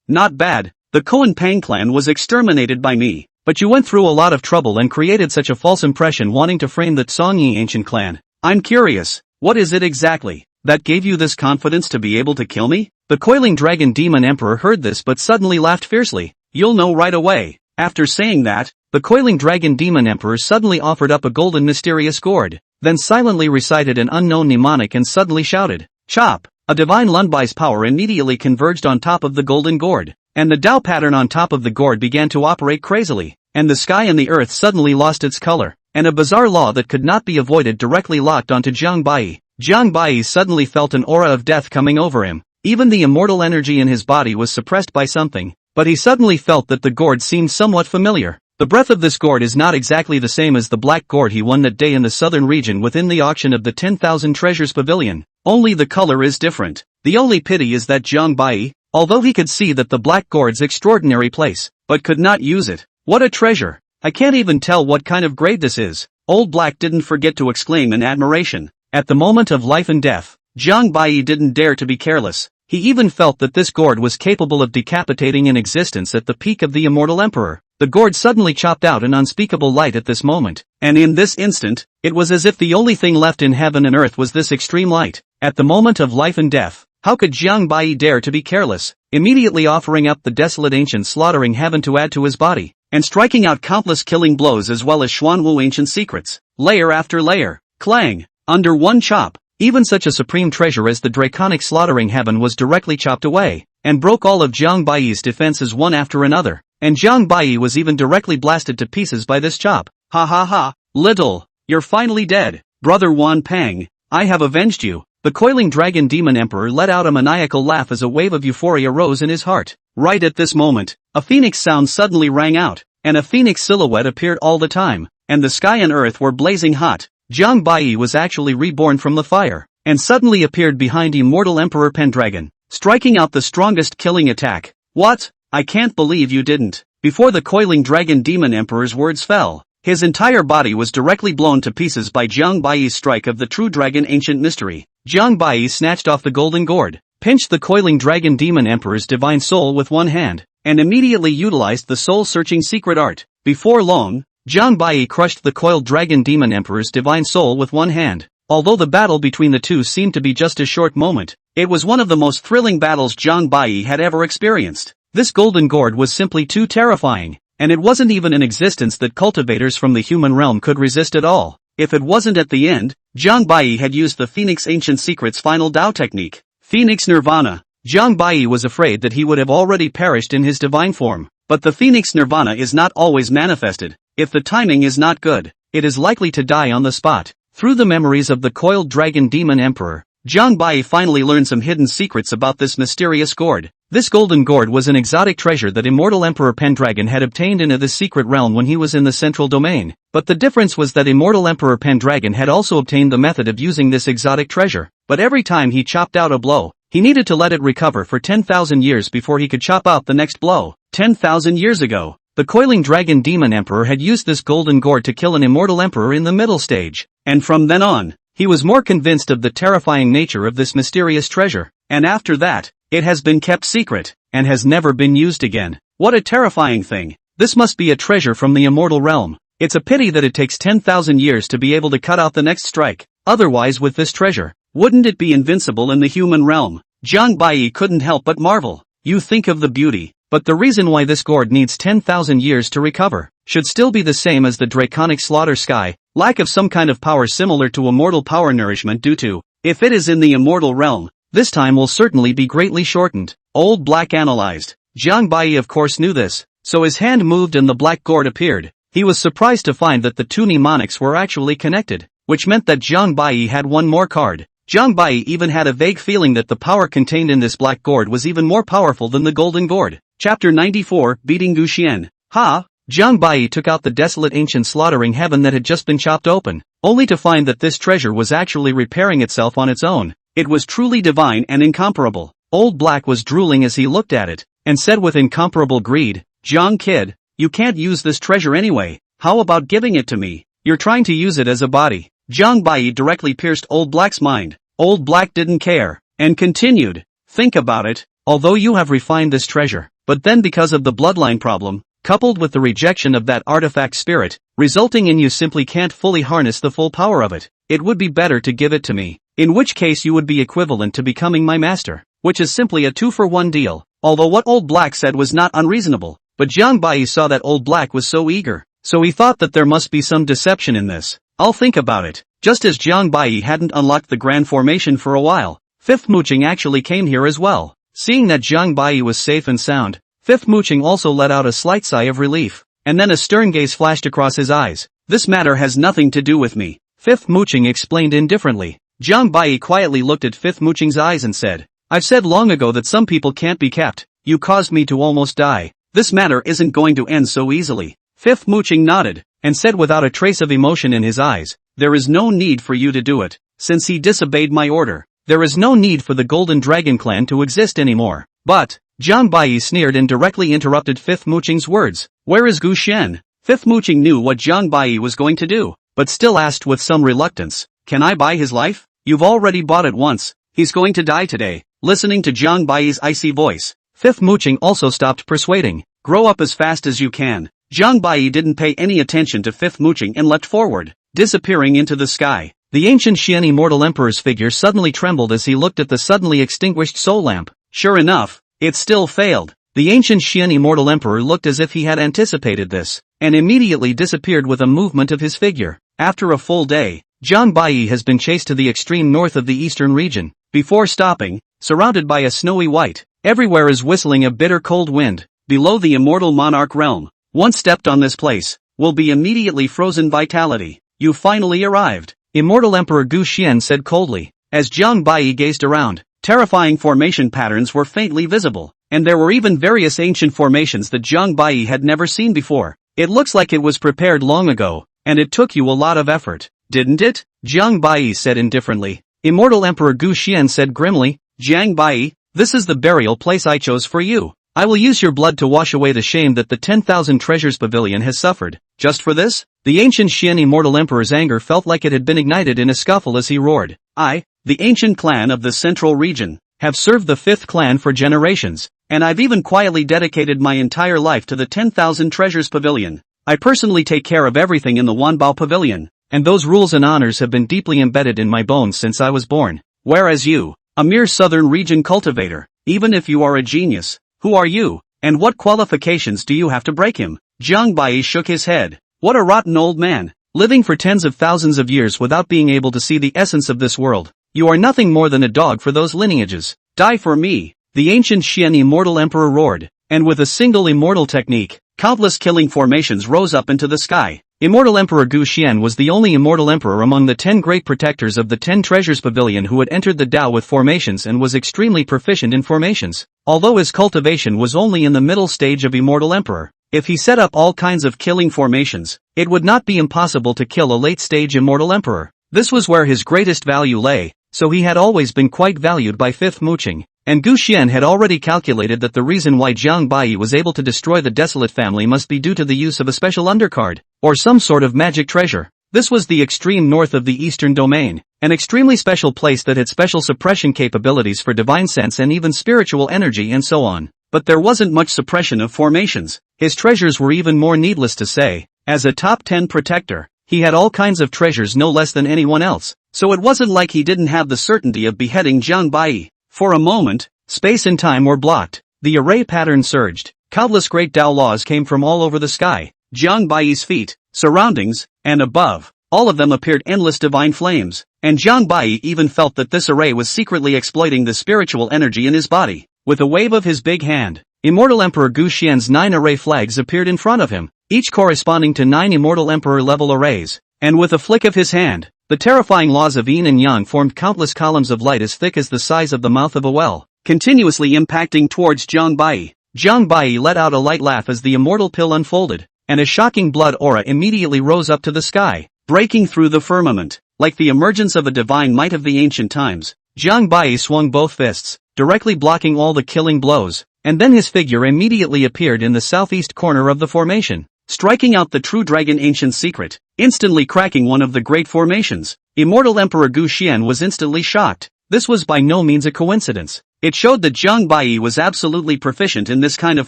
Not bad. The Koan Pang clan was exterminated by me. But you went through a lot of trouble and created such a false impression wanting to frame the Songyi ancient clan. I'm curious, what is it exactly that gave you this confidence to be able to kill me? The coiling dragon demon emperor heard this but suddenly laughed fiercely. You'll know right away. After saying that, the coiling dragon demon emperor suddenly offered up a golden mysterious gourd, then silently recited an unknown mnemonic and suddenly shouted, "Chop!" A divine Lunbai's power immediately converged on top of the golden gourd, and the Tao pattern on top of the gourd began to operate crazily, and the sky and the earth suddenly lost its color, and a bizarre law that could not be avoided directly locked onto Jiang Bai. Jiang Bai suddenly felt an aura of death coming over him. Even the immortal energy in his body was suppressed by something, but he suddenly felt that the gourd seemed somewhat familiar. The breath of this gourd is not exactly the same as the black gourd he won that day in the southern region within the auction of the 10,000 treasures pavilion, only the color is different. The only pity is that Jiang Bai, although he could see that the black gourd's extraordinary place, but could not use it. What a treasure! I can't even tell what kind of grade this is. Old Black didn't forget to exclaim in admiration. At the moment of life and death, Jiang Bai didn't dare to be careless. He even felt that this gourd was capable of decapitating an existence at the peak of the immortal emperor. The gourd suddenly chopped out an unspeakable light at this moment, and in this instant, it was as if the only thing left in heaven and earth was this extreme light. At the moment of life and death, how could Jiang Bai dare to be careless, immediately offering up the desolate ancient slaughtering heaven to add to his body, and striking out countless killing blows as well as Xuanwu ancient secrets, layer after layer, clang, under one chop. Even such a supreme treasure as the draconic slaughtering heaven was directly chopped away, and broke all of Jiang Bai's defenses one after another, and Jiang Bai was even directly blasted to pieces by this chop. Ha ha ha, little, you're finally dead, Brother Wan Pang, I have avenged you. The coiling dragon demon emperor let out a maniacal laugh as a wave of euphoria rose in his heart. Right at this moment, a phoenix sound suddenly rang out, and a phoenix silhouette appeared all the time, and the sky and earth were blazing hot. Jiang Bai was actually reborn from the fire, and suddenly appeared behind immortal Emperor Pendragon, striking out the strongest killing attack. What? I can't believe you didn't. Before the coiling dragon demon emperor's words fell, his entire body was directly blown to pieces by Jiang Bai's strike of the true dragon ancient mystery. Jiang Bai snatched off the golden gourd, pinched the coiling dragon demon emperor's divine soul with one hand, and immediately utilized the soul-searching secret art. Before long, Jiang Bai crushed the coiled dragon demon emperor's divine soul with one hand. Although the battle between the two seemed to be just a short moment, it was one of the most thrilling battles Jiang Bai had ever experienced. This golden gourd was simply too terrifying, and it wasn't even an existence that cultivators from the human realm could resist at all. If it wasn't at the end, Jiang Bai had used the Phoenix Ancient Secret's final Dao technique, Phoenix Nirvana. Jiang Bai was afraid that he would have already perished in his divine form, but the Phoenix Nirvana is not always manifested. If the timing is not good, it is likely to die on the spot. Through the memories of the coiled dragon demon emperor, Jiang Bai finally learned some hidden secrets about this mysterious gourd. This golden gourd was an exotic treasure that immortal Emperor Pendragon had obtained in the secret realm when he was in the central domain. But the difference was that immortal Emperor Pendragon had also obtained the method of using this exotic treasure. But every time he chopped out a blow, he needed to let it recover for 10,000 years before he could chop out the next blow. 10,000 years ago, the coiling dragon demon emperor had used this golden gourd to kill an immortal emperor in the middle stage. And from then on, he was more convinced of the terrifying nature of this mysterious treasure. And after that, it has been kept secret, and has never been used again. What a terrifying thing. This must be a treasure from the immortal realm. It's a pity that it takes 10,000 years to be able to cut out the next strike. Otherwise with this treasure, Wouldn't it be invincible in the human realm? Jiang Bai couldn't help but marvel. You think of the beauty, but the reason why this gourd needs 10,000 years to recover should still be the same as the draconic slaughter sky, lack of some kind of power similar to immortal power nourishment due to, if it is in the immortal realm, this time will certainly be greatly shortened. Old Black analyzed. Jiang Bai of course knew this, so his hand moved and the black gourd appeared. He was surprised to find that the two mnemonics were actually connected, which meant that Jiang Bai had one more card. Jiang Bai even had a vague feeling that the power contained in this black gourd was even more powerful than the golden gourd. Chapter 94, Beating Gu Xian. Ha! Jiang Bai took out the desolate ancient slaughtering heaven that had just been chopped open, only to find that this treasure was actually repairing itself on its own. It was truly divine and incomparable. Old Black was drooling as he looked at it, and said with incomparable greed, Jiang kid, you can't use this treasure anyway, how about giving it to me? You're trying to use it as a body. Jiang Bai directly pierced Old Black's mind. Old Black didn't care, and continued, think about it, although you have refined this treasure, but then because of the bloodline problem, coupled with the rejection of that artifact spirit, resulting in you simply can't fully harness the full power of it, it would be better to give it to me, in which case you would be equivalent to becoming my master, which is simply a 2-for-1 deal. Although what Old Black said was not unreasonable, but Jiang Bai saw that Old Black was so eager, so he thought that there must be some deception in this. I'll think about it. Just as Jiang Bai hadn't unlocked the grand formation for a while, Fifth Mooching actually came here as well. Seeing that Jiang Bai was safe and sound, Fifth Mooching also let out a slight sigh of relief, and then a stern gaze flashed across his eyes. This matter has nothing to do with me, Fifth Mooching explained indifferently. Jiang Bai quietly looked at Fifth Mooching's eyes and said, I've said long ago that some people can't be kept. You caused me to almost die. This matter isn't going to end so easily. Fifth Mooching nodded, and said without a trace of emotion in his eyes, there is no need for you to do it, since he disobeyed my order. There is no need for the Golden Dragon Clan to exist anymore. But, Jiang Bai sneered and directly interrupted Fifth Mooching's words. Where is Gu Xian? Fifth Mooching knew what Jiang Bai was going to do, but still asked with some reluctance, can I buy his life? You've already bought it once. He's going to die today. Listening to Jiang Bai's icy voice, Fifth Mooching also stopped persuading. Grow up as fast as you can. Jiang Bai didn't pay any attention to Fifth Mooching and leapt forward, disappearing into the sky. The ancient Xian Immortal Emperor's figure suddenly trembled as he looked at the suddenly extinguished soul lamp. Sure enough, it still failed. The ancient Xian Immortal Emperor looked as if he had anticipated this, and immediately disappeared with a movement of his figure. After a full day, Jiang Bai has been chased to the extreme north of the eastern region, before stopping, surrounded by a snowy white. Everywhere is whistling a bitter cold wind. Below the immortal monarch realm, once stepped on this place, will be immediately frozen vitality. You finally arrived. Immortal Emperor Gu Xian said coldly, as Jiang Bai gazed around. Terrifying formation patterns were faintly visible, and there were even various ancient formations that Jiang Bai had never seen before. It looks like it was prepared long ago, and it took you a lot of effort, didn't it? Jiang Bai said indifferently. Immortal Emperor Gu Xian said grimly, Jiang Bai, this is the burial place I chose for you. I will use your blood to wash away the shame that the 10,000 Treasures Pavilion has suffered. Just for this? The ancient Xian Immortal Emperor's anger felt like it had been ignited in a scuffle as he roared. I, the ancient clan of the central region, have served the 5th clan for generations, and I've even quietly dedicated my entire life to the 10,000 Treasures Pavilion. I personally take care of everything in the Wanbao Pavilion, and those rules and honors have been deeply embedded in my bones since I was born. Whereas you, a mere southern region cultivator, even if you are a genius, who are you, and what qualifications do you have to break him? Jiang Bai shook his head. What a rotten old man, living for tens of thousands of years without being able to see the essence of this world. You are nothing more than a dog for those lineages. Die for me, the ancient Xian Immortal Emperor roared, and with a single immortal technique, countless killing formations rose up into the sky. Immortal Emperor Gu Xian was the only immortal emperor among the 10 great protectors of the 10 Treasures Pavilion who had entered the Dao with formations and was extremely proficient in formations. Although his cultivation was only in the middle stage of Immortal Emperor, if he set up all kinds of killing formations, it would not be impossible to kill a late-stage Immortal Emperor. This was where his greatest value lay, so he had always been quite valued by Fifth Mooching. And Gu Xian had already calculated that the reason why Jiang Bai was able to destroy the Desolate family must be due to the use of a special undercard, or some sort of magic treasure. This was the extreme north of the Eastern Domain, an extremely special place that had special suppression capabilities for divine sense and even spiritual energy and so on. But there wasn't much suppression of formations. His treasures were even more needless to say. As a top 10 protector, he had all kinds of treasures no less than anyone else, so it wasn't like he didn't have the certainty of beheading Jiang Bai. For a moment, space and time were blocked. The array pattern surged. Countless great Tao laws came from all over the sky. Jiang Bai's feet, surroundings, and above, all of them appeared endless divine flames, and Jiang Bai even felt that this array was secretly exploiting the spiritual energy in his body. With a wave of his big hand, Immortal Emperor Gu Xian's 9 array flags appeared in front of him, each corresponding to 9 Immortal Emperor level arrays, and with a flick of his hand, the terrifying laws of yin and yang formed countless columns of light as thick as the size of the mouth of a well, continuously impacting towards Jiang Bai. Jiang Bai let out a light laugh as the immortal pill unfolded, and a shocking blood aura immediately rose up to the sky, breaking through the firmament. Like the emergence of a divine might of the ancient times, Jiang Bai swung both fists, directly blocking all the killing blows, and then his figure immediately appeared in the southeast corner of the formation, striking out the true dragon ancient secret, instantly cracking one of the great formations. Immortal Emperor Gu Xian was instantly shocked. This was by no means a coincidence. It showed that Jiang Bai was absolutely proficient in this kind of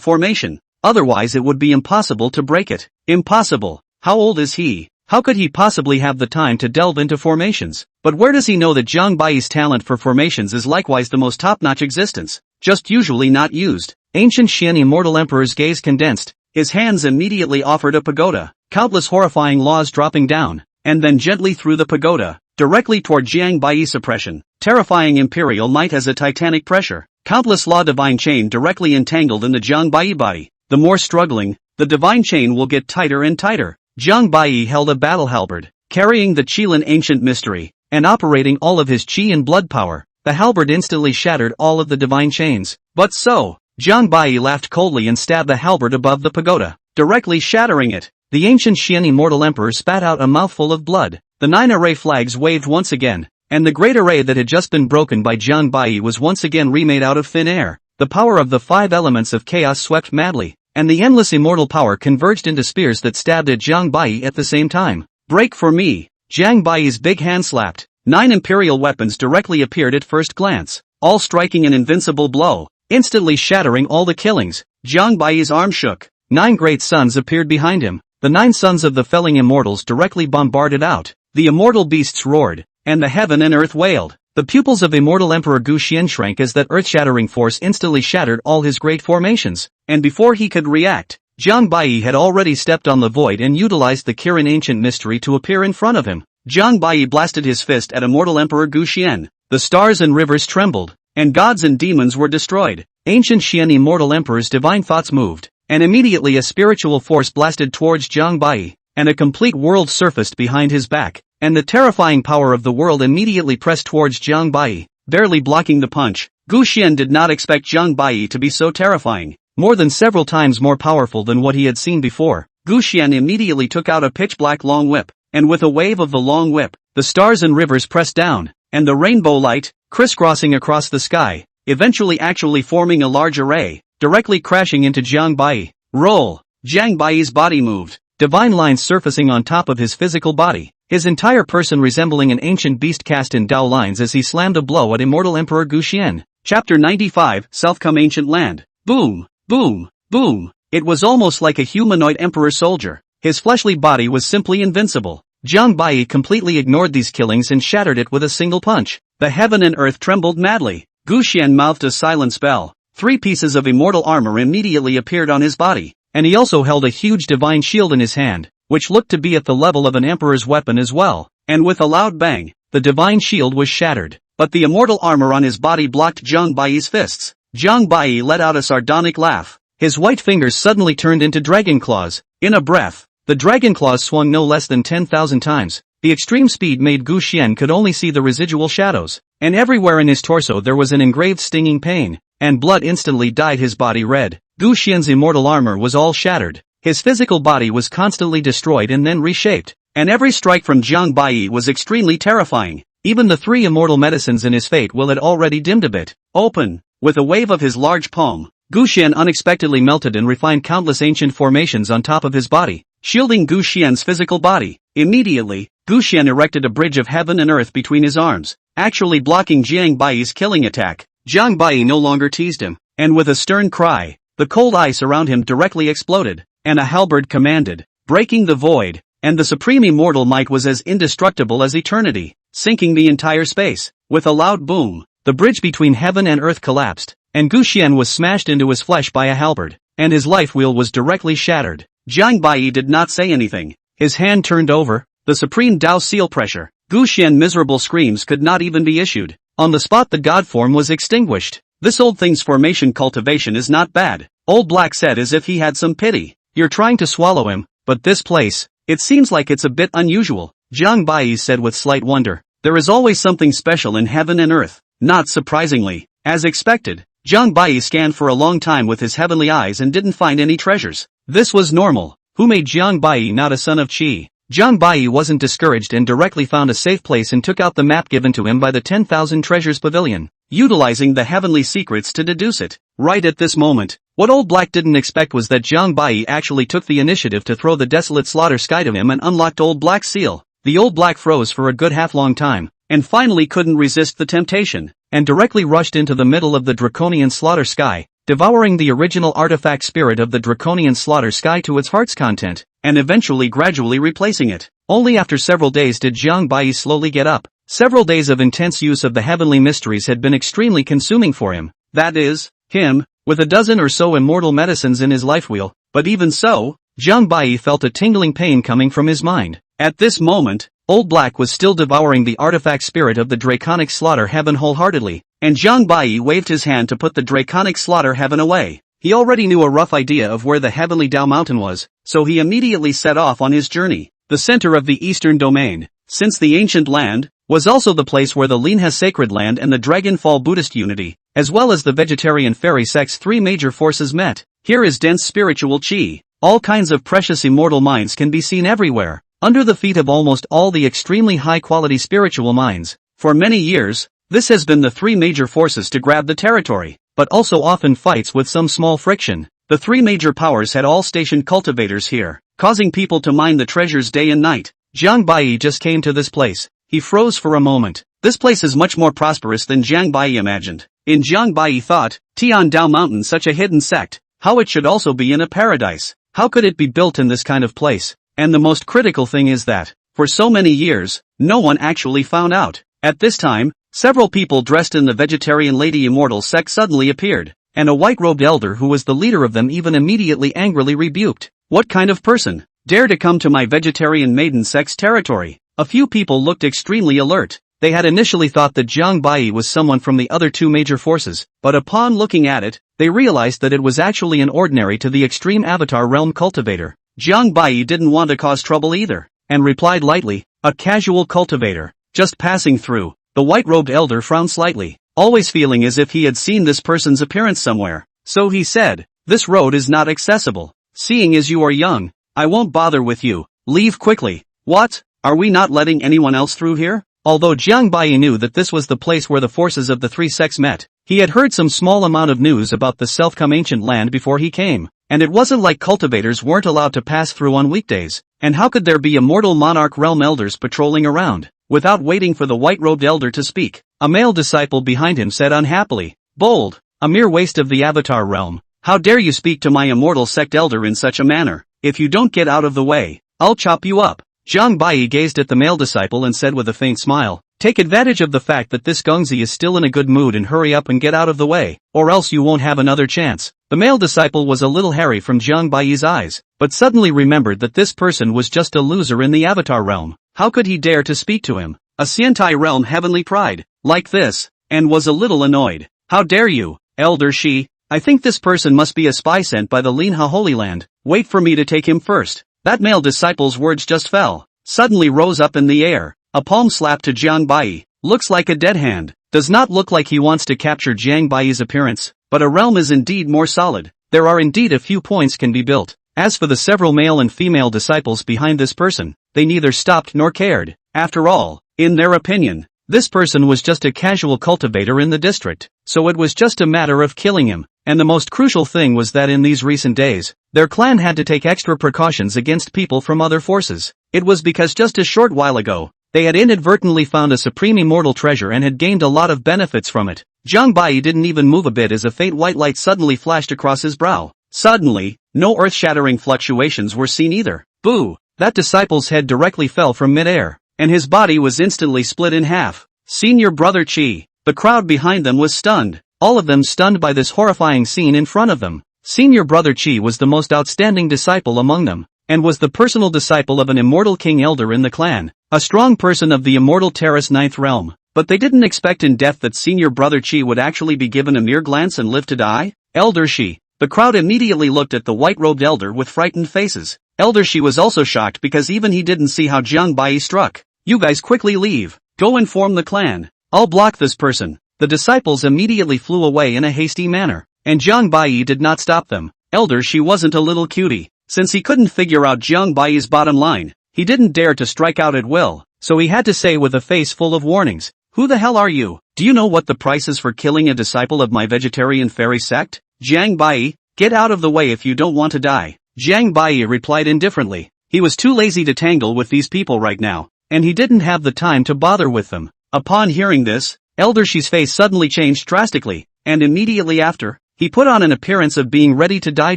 formation, otherwise it would be impossible to break it. Impossible. How old is he? How could he possibly have the time to delve into formations? But where does he know that Jiang Bai's talent for formations is likewise the most top-notch existence, just usually not used? Ancient Xian Immortal Emperor's gaze condensed. His hands immediately offered a pagoda, countless horrifying laws dropping down, and then gently through the pagoda, directly toward Jiang Bai's suppression. Terrifying imperial might as a titanic pressure. Countless law divine chain directly entangled in the Jiang Bai body. The more struggling, the divine chain will get tighter and tighter. Jiang Bai held a battle halberd, carrying the Qilin ancient mystery, and operating all of his qi and blood power. The halberd instantly shattered all of the divine chains. But so, Jiang Bai laughed coldly and stabbed the halberd above the pagoda, directly shattering it. The ancient Xian Immortal Emperor spat out a mouthful of blood. The 9 array flags waved once again, and the great array that had just been broken by Jiang Bai was once again remade out of thin air. The power of the 5 elements of chaos swept madly, and the endless immortal power converged into spears that stabbed at Jiang Bai at the same time. Break for me! Jiang Bai's big hand slapped. 9 imperial weapons directly appeared at first glance, all striking an invincible blow, instantly shattering all the killings. Jiang Bai's arm shook. 9 great suns appeared behind him. The 9 sons of the felling immortals directly bombarded out. The immortal beasts roared, and the heaven and earth wailed. The pupils of Immortal Emperor Gu Xian shrank as that earth-shattering force instantly shattered all his great formations, and before he could react, Jiang Bai had already stepped on the void and utilized the Kirin ancient mystery to appear in front of him. Jiang Bai blasted his fist at Immortal Emperor Gu Xian. The stars and rivers trembled, and gods and demons were destroyed. Ancient Xian Immortal Emperor's divine thoughts moved, and immediately a spiritual force blasted towards Jiang Bai, and a complete world surfaced behind his back, and the terrifying power of the world immediately pressed towards Jiang Bai, barely blocking the punch. Gu Xian did not expect Jiang Bai to be so terrifying, more than several times more powerful than what he had seen before. Gu Xian immediately took out a pitch-black long whip, and with a wave of the long whip, the stars and rivers pressed down, and the rainbow light, crisscrossing across the sky, eventually actually forming a large array, directly crashing into Jiang Bai. Roll! Jiang Bai's body moved, divine lines surfacing on top of his physical body, his entire person resembling an ancient beast cast in Dao lines as he slammed a blow at Immortal Emperor Gu Xian. Chapter 95, Self-Come Ancient Land. Boom! Boom! Boom! It was almost like a humanoid emperor soldier. His fleshly body was simply invincible. Jiang Bai completely ignored these killings and shattered it with a single punch. The heaven and earth trembled madly. Gu Xian mouthed a silent spell. 3 pieces of immortal armor immediately appeared on his body, and he also held a huge divine shield in his hand, which looked to be at the level of an emperor's weapon as well, and with a loud bang, the divine shield was shattered, but the immortal armor on his body blocked Jiang Bai's fists. Jiang Bai let out a sardonic laugh. His white fingers suddenly turned into dragon claws. In a breath, the dragon claws swung no less than 10,000 times. The extreme speed made Gu Xian could only see the residual shadows, and everywhere in his torso there was an engraved stinging pain, and blood instantly dyed his body red. Gu Xian's immortal armor was all shattered. His physical body was constantly destroyed and then reshaped, and every strike from Jiang Bai was extremely terrifying. Even the 3 immortal medicines in his fate will had already dimmed a bit. Open! With a wave of his large palm, Gu Xian unexpectedly melted and refined countless ancient formations on top of his body, shielding Gu Xian's physical body. Immediately, Gu Xian erected a bridge of heaven and earth between his arms, actually blocking Jiang Bai's killing attack. Jiang Bai no longer teased him, and with a stern cry, the cold ice around him directly exploded, and a halberd commanded, breaking the void, and the supreme immortal might was as indestructible as eternity. sinking the entire space. With a loud boom, the bridge between heaven and earth collapsed, and Gu Xian was smashed into his flesh by a halberd, and his life wheel was directly shattered. Jiang Bai did not say anything. His hand turned over, the supreme Dao seal pressure. Gu Xian miserable screams could not even be issued. On the spot the god form was extinguished. This old thing's formation cultivation is not bad, Old Black said as if he had some pity. You're trying to swallow him, but this place, it seems like it's a bit unusual, Jiang Bai said with slight wonder. There is always something special in heaven and earth. Not surprisingly, as expected, Jiang Bai scanned for a long time with his heavenly eyes and didn't find any treasures. This was normal. Who made Jiang Bai not a son of Qi? Jiang Bai wasn't discouraged and directly found a safe place and took out the map given to him by the 10,000 Treasures Pavilion, utilizing the heavenly secrets to deduce it. Right at this moment, what Old Black didn't expect was that Jiang Bai actually took the initiative to throw the desolate slaughter sky to him and unlocked Old Black's seal. The Old Black froze for a good half-long time, and finally couldn't resist the temptation, and directly rushed into the middle of the draconian slaughter sky, devouring the original artifact spirit of the draconian slaughter sky to its heart's content, and eventually gradually replacing it. Only after several days did Jiang Bai slowly get up. Several days of intense use of the heavenly mysteries had been extremely consuming for him. That is, him, with a dozen or so immortal medicines in his life wheel, but even so, Jiang Bai felt a tingling pain coming from his mind. At this moment, Old Black was still devouring the artifact spirit of the draconic slaughter heaven wholeheartedly, and Jiang Bai waved his hand to put the draconic slaughter heaven away. He already knew a rough idea of where the heavenly Dao mountain was, so he immediately set off on his journey. The center of the eastern domain, since the ancient land, was also the place where the Linha sacred land and the Dragon Fall Buddhist unity, as well as the vegetarian fairy sect's three major forces met. Here is dense spiritual qi. All kinds of precious immortal minds can be seen everywhere, under the feet of almost all the extremely high-quality spiritual minds. For many years, this has been the three major forces to grab the territory, but also often fights with some small friction. The three major powers had all stationed cultivators here, causing people to mine the treasures day and night. Jiang Bai just came to this place. He froze for a moment. This place is much more prosperous than Jiang Bai imagined. In Jiang Bai thought, Tian Dao Mountain such a hidden sect, how it should also be in a paradise. How could it be built in this kind of place? And the most critical thing is that, for so many years, no one actually found out. At this time, several people dressed in the vegetarian Lady Immortal sect suddenly appeared, and a white-robed elder who was the leader of them even immediately angrily rebuked. What kind of person dare to come to my vegetarian maiden sect's territory? A few people looked extremely alert. They had initially thought that Jiang Bai was someone from the other two major forces, but upon looking at it, they realized that it was actually an ordinary to the extreme avatar realm cultivator. Jiang Bai didn't want to cause trouble either, and replied lightly, a casual cultivator, just passing through. The white-robed elder frowned slightly, always feeling as if he had seen this person's appearance somewhere. So he said, this road is not accessible. Seeing as you are young, I won't bother with you. Leave quickly. What? Are we not letting anyone else through here? Although Jiang Bai knew that this was the place where the forces of the three sects met, he had heard some small amount of news about the self-come ancient land before he came, and it wasn't like cultivators weren't allowed to pass through on weekdays, and how could there be immortal monarch realm elders patrolling around? Without waiting for the white-robed elder to speak, a male disciple behind him said unhappily, bold, a mere waste of the avatar realm. How dare you speak to my immortal sect elder in such a manner? If you don't get out of the way, I'll chop you up. Jiang Bai gazed at the male disciple and said with a faint smile, take advantage of the fact that this Gongzi is still in a good mood and hurry up and get out of the way, or else you won't have another chance. The male disciple was a little hairy from Jiang Bai's eyes, but suddenly remembered that this person was just a loser in the avatar realm. How could he dare to speak to him? A Xiantai realm heavenly pride, like this, and was a little annoyed. How dare you, Elder Shi? I think this person must be a spy sent by the Linha Holy Land. Wait for me to take him first. That male disciple's words just fell, suddenly rose up in the air. A palm slap to Jiang Bai. Looks like a dead hand. Does not look like he wants to capture Jiang Bai's appearance, but a realm is indeed more solid. There are indeed a few points can be built. As for the several male and female disciples behind this person, they neither stopped nor cared. After all, in their opinion, this person was just a casual cultivator in the district, so it was just a matter of killing him. And the most crucial thing was that in these recent days, their clan had to take extra precautions against people from other forces. It was because just a short while ago, they had inadvertently found a supreme immortal treasure and had gained a lot of benefits from it. Jiang Bai didn't even move a bit as a faint white light suddenly flashed across his brow. Suddenly, no earth-shattering fluctuations were seen either. Boo! That disciple's head directly fell from mid-air, and his body was instantly split in half. Senior brother Chi. The crowd behind them was stunned, all of them stunned by this horrifying scene in front of them. Senior brother Chi was the most outstanding disciple among them, and was the personal disciple of an immortal king elder in the clan, a strong person of the immortal Terrace Ninth Realm. But they didn't expect in death that senior brother Chi would actually be given a mere glance and live to die. Elder Shi. The crowd immediately looked at the white-robed elder with frightened faces. Elder Shi was also shocked because even he didn't see how Jiang Bai struck. You guys quickly leave. Go inform the clan. I'll block this person. The disciples immediately flew away in a hasty manner, and Jiang Bai did not stop them. Elder Shi wasn't a little cutie. Since he couldn't figure out Jiang Bai's bottom line, he didn't dare to strike out at will, so he had to say with a face full of warnings, "Who the hell are you? Do you know what the price is for killing a disciple of my vegetarian fairy sect? Jiang Bai, get out of the way if you don't want to die." Jiang Bai replied indifferently. He was too lazy to tangle with these people right now, and he didn't have the time to bother with them. Upon hearing this, Elder Shi's face suddenly changed drastically, and immediately after, he put on an appearance of being ready to die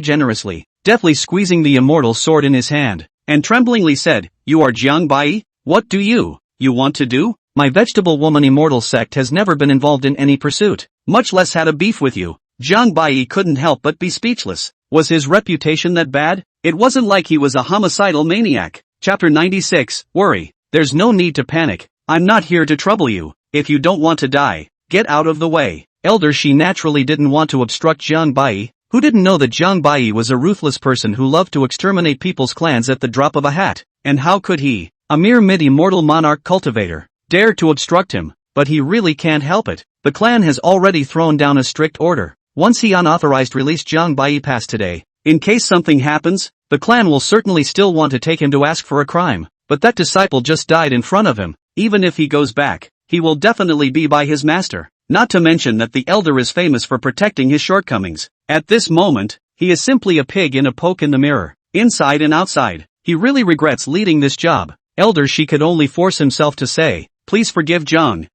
generously, deftly squeezing the immortal sword in his hand, and tremblingly said, "You are Jiang Bai? What do you want to do? My vegetable woman immortal sect has never been involved in any pursuit, much less had a beef with you." Jiang Bai couldn't help but be speechless. Was his reputation that bad? It wasn't like he was a homicidal maniac. Chapter 96, Worry. There's no need to panic. I'm not here to trouble you. If you don't want to die, get out of the way. Elder Shi naturally didn't want to obstruct Jiang Bai, who didn't know that Jiang Bai was a ruthless person who loved to exterminate people's clans at the drop of a hat. And how could he, a mere mid-immortal monarch cultivator, dare to obstruct him? But he really can't help it. The clan has already thrown down a strict order. Once he unauthorized released Jiang Bai past today, in case something happens, the clan will certainly still want to take him to ask for a crime. But that disciple just died in front of him. Even if he goes back, he will definitely be by his master. Not to mention that the elder is famous for protecting his shortcomings. At this moment, he is simply a pig in a poke in the mirror, inside and outside. He really regrets leading this job. Elder Shi could only force himself to say, "Please forgive Jiang.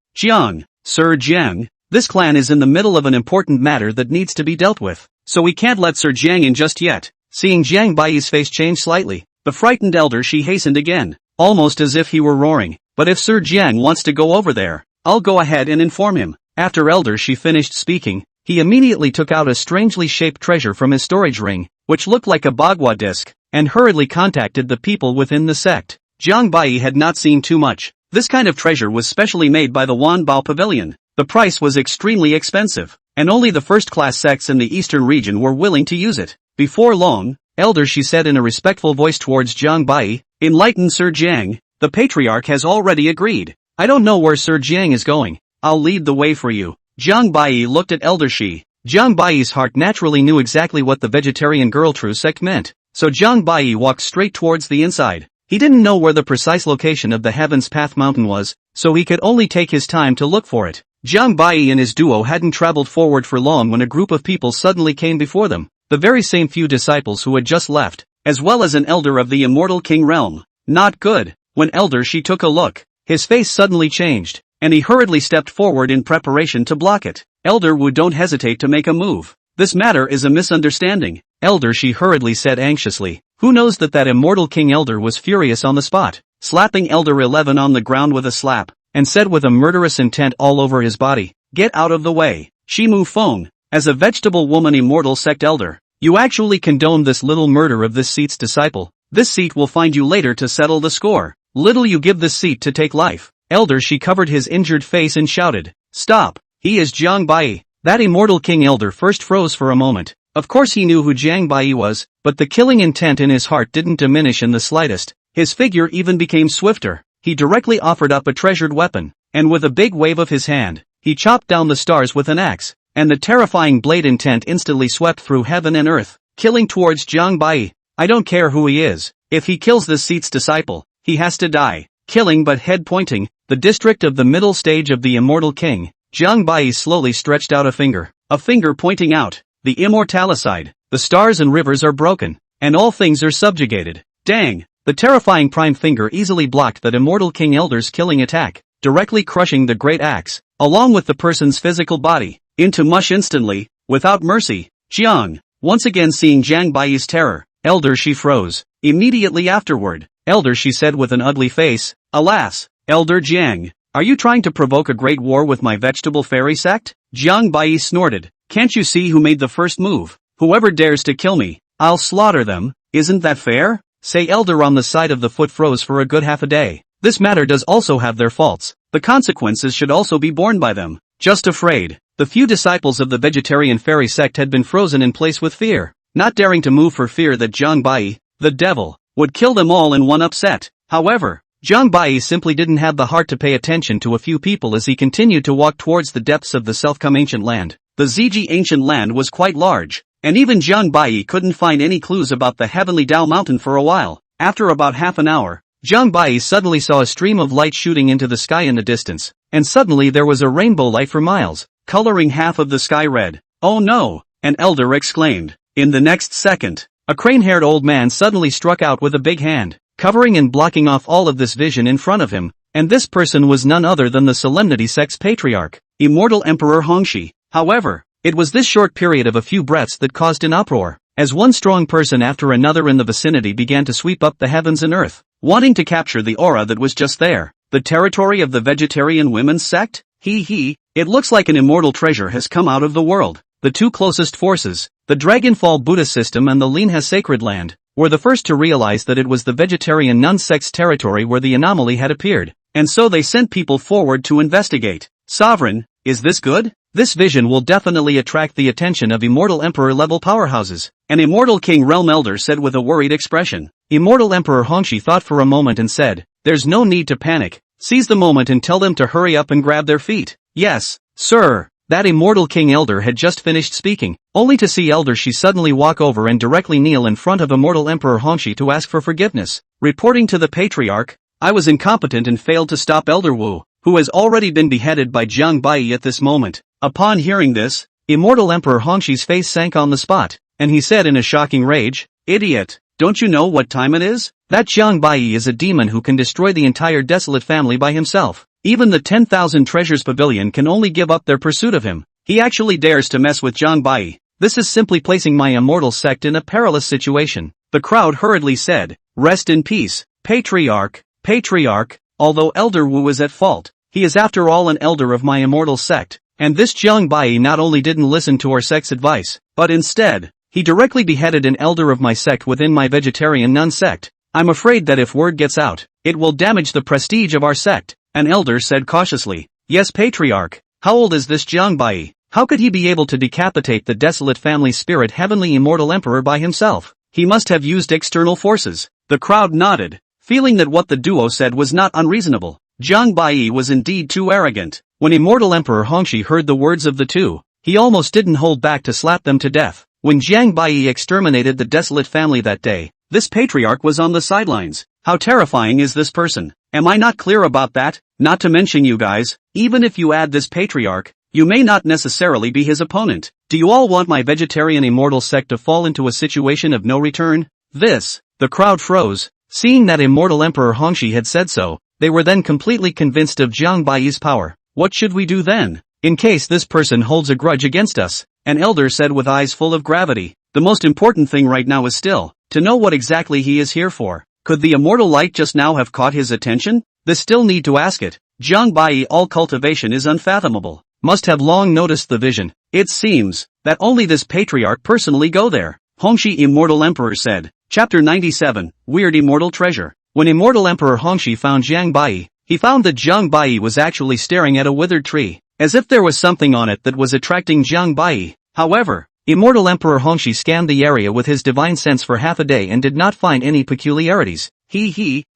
Sir Jiang, this clan is in the middle of an important matter that needs to be dealt with, so we can't let Sir Jiang in just yet." Seeing Jiang Bai's face change slightly, the frightened elder Shi hastened again, almost as if he were roaring, "But if Sir Jiang wants to go over there, I'll go ahead and inform him." After Elder Shi finished speaking, he immediately took out a strangely shaped treasure from his storage ring, which looked like a bagua disc, and hurriedly contacted the people within the sect. Jiang Bai had not seen too much. This kind of treasure was specially made by the Wanbao Pavilion. The price was extremely expensive, and only the first-class sects in the eastern region were willing to use it. Before long, Elder Shi said in a respectful voice towards Jiang Bai, "Enlightened Sir Jiang, the patriarch has already agreed. I don't know where Sir Jiang is going. I'll lead the way for you." Jiang Bai looked at Elder Shi. Jiang Bai's heart naturally knew exactly what the vegetarian girl true sect meant, so Jiang Bai walked straight towards the inside. He didn't know where the precise location of the Heaven's Path mountain was, so he could only take his time to look for it. Jiang Bai and his duo hadn't traveled forward for long when a group of people suddenly came before them, the very same few disciples who had just left, as well as an elder of the immortal king realm. Not good. When Elder Shi took a look, his face suddenly changed, and he hurriedly stepped forward in preparation to block it. "Elder Wu, don't hesitate to make a move. This matter is a misunderstanding." Elder Shi hurriedly said anxiously. Who knows that immortal king elder was furious on the spot, slapping Elder 11 on the ground with a slap, and said with a murderous intent all over his body, "Get out of the way, Shimu Feng. As a vegetable woman immortal sect elder, you actually condone this little murder of this seat's disciple. This seat will find you later to settle the score. Little you give this seat to take life." Elder Shi covered his injured face and shouted, "Stop, he is Jiang Bai." That immortal king elder first froze for a moment. Of course he knew who Jiang Bai was, but the killing intent in his heart didn't diminish in the slightest. His figure even became swifter. He directly offered up a treasured weapon, and with a big wave of his hand, he chopped down the stars with an axe, and the terrifying blade intent instantly swept through heaven and earth, killing towards Jiang Bai. I don't care who he is. If he kills this seat's disciple, he has to die. Killing but head pointing, the district of the middle stage of the immortal king, Jiang Bai slowly stretched out a finger pointing out. The immortalicide, the stars and rivers are broken, and all things are subjugated. Dang! The terrifying prime finger easily blocked that immortal king elder's killing attack, directly crushing the great axe, along with the person's physical body, into mush instantly, without mercy. Jiang, once again seeing Jiang Bai's terror, Elder Shi froze. Immediately afterward, Elder Shi said with an ugly face, "Alas, Elder Jiang, are you trying to provoke a great war with my vegetable fairy sect? Jiang Bai snorted. Can't you see who made the first move? Whoever dares to kill me, I'll slaughter them. Isn't that fair? Say Elder on the side of the foot froze for a good half a day. This matter does also have their faults. The consequences should also be borne by them. Just afraid. The few disciples of the vegetarian fairy sect had been frozen in place with fear, not daring to move for fear that Jiang Bai, the devil, would kill them all in one upset. However, Jiang Bai simply didn't have the heart to pay attention to a few people as he continued to walk towards the depths of the self-come ancient land. The Ziji ancient land was quite large, and even Jiang Bai couldn't find any clues about the heavenly Dao mountain for a while. After about half an hour, Jiang Bai suddenly saw a stream of light shooting into the sky in the distance, and suddenly there was a rainbow light for miles, coloring half of the sky red. Oh no! An elder exclaimed. In the next second, a crane-haired old man suddenly struck out with a big hand, covering and blocking off all of this vision in front of him, and this person was none other than the Solemnity Sect's patriarch, Immortal Emperor Hongxi. However, it was this short period of a few breaths that caused an uproar, as one strong person after another in the vicinity began to sweep up the heavens and earth, wanting to capture the aura that was just there. The territory of the vegetarian women's sect? It looks like an immortal treasure has come out of the world. The two closest forces, the Dragonfall Buddhist system and the Linha Sacred Land, were the first to realize that it was the vegetarian nun sect's territory where the anomaly had appeared, and so they sent people forward to investigate. Sovereign, is this good? This vision will definitely attract the attention of Immortal Emperor-level powerhouses, an Immortal King Realm Elder said with a worried expression. Immortal Emperor Hongxi thought for a moment and said, there's no need to panic, seize the moment and tell them to hurry up and grab their feet. Yes, sir. That Immortal King Elder had just finished speaking, only to see Elder Shi suddenly walk over and directly kneel in front of Immortal Emperor Hongxi to ask for forgiveness. Reporting to the Patriarch, I was incompetent and failed to stop Elder Wu, who has already been beheaded by Jiang Bai at this moment. Upon hearing this, Immortal Emperor Hongxi's face sank on the spot, and he said in a shocking rage, Idiot, don't you know what time it is? That Jiang Bai is a demon who can destroy the entire desolate family by himself. Even the 10,000 Treasures Pavilion can only give up their pursuit of him. He actually dares to mess with Jiang Bai. This is simply placing my immortal sect in a perilous situation. The crowd hurriedly said, Rest in peace, Patriarch. Although Elder Wu is at fault, he is after all an elder of my immortal sect, and this Jiang Bai not only didn't listen to our sect's advice, but instead, he directly beheaded an elder of my sect within my vegetarian nun sect. I'm afraid that if word gets out, it will damage the prestige of our sect. An elder said cautiously. Yes, Patriarch. How old is this Jiang Bai? How could he be able to decapitate the desolate family spirit heavenly immortal emperor by himself? He must have used external forces. The crowd nodded, feeling that what the duo said was not unreasonable. Jiang Bai was indeed too arrogant. When Immortal Emperor Hongxi heard the words of the two, he almost didn't hold back to slap them to death. When Jiang Bai exterminated the desolate family that day, this patriarch was on the sidelines. How terrifying is this person? Am I not clear about that? Not to mention you guys, even if you add this patriarch, you may not necessarily be his opponent. Do you all want my vegetarian immortal sect to fall into a situation of no return? The crowd froze. Seeing that Immortal Emperor Hongxi had said so, they were then completely convinced of Jiang Bai's power. What should we do then? In case this person holds a grudge against us, an elder said with eyes full of gravity. The most important thing right now is still to know what exactly he is here for. Could the immortal light just now have caught his attention? They still need to ask it. Jiang Bai all cultivation is unfathomable. Must have long noticed the vision. It seems that only this patriarch personally go there. Hongxi Immortal Emperor said. Chapter 97, Weird Immortal Treasure. When Immortal Emperor Hongxi found Jiang Bai, he found that Jiang Bai was actually staring at a withered tree, as if there was something on it that was attracting Jiang Bai. However, Immortal Emperor Hongxi scanned the area with his divine sense for half a day and did not find any peculiarities.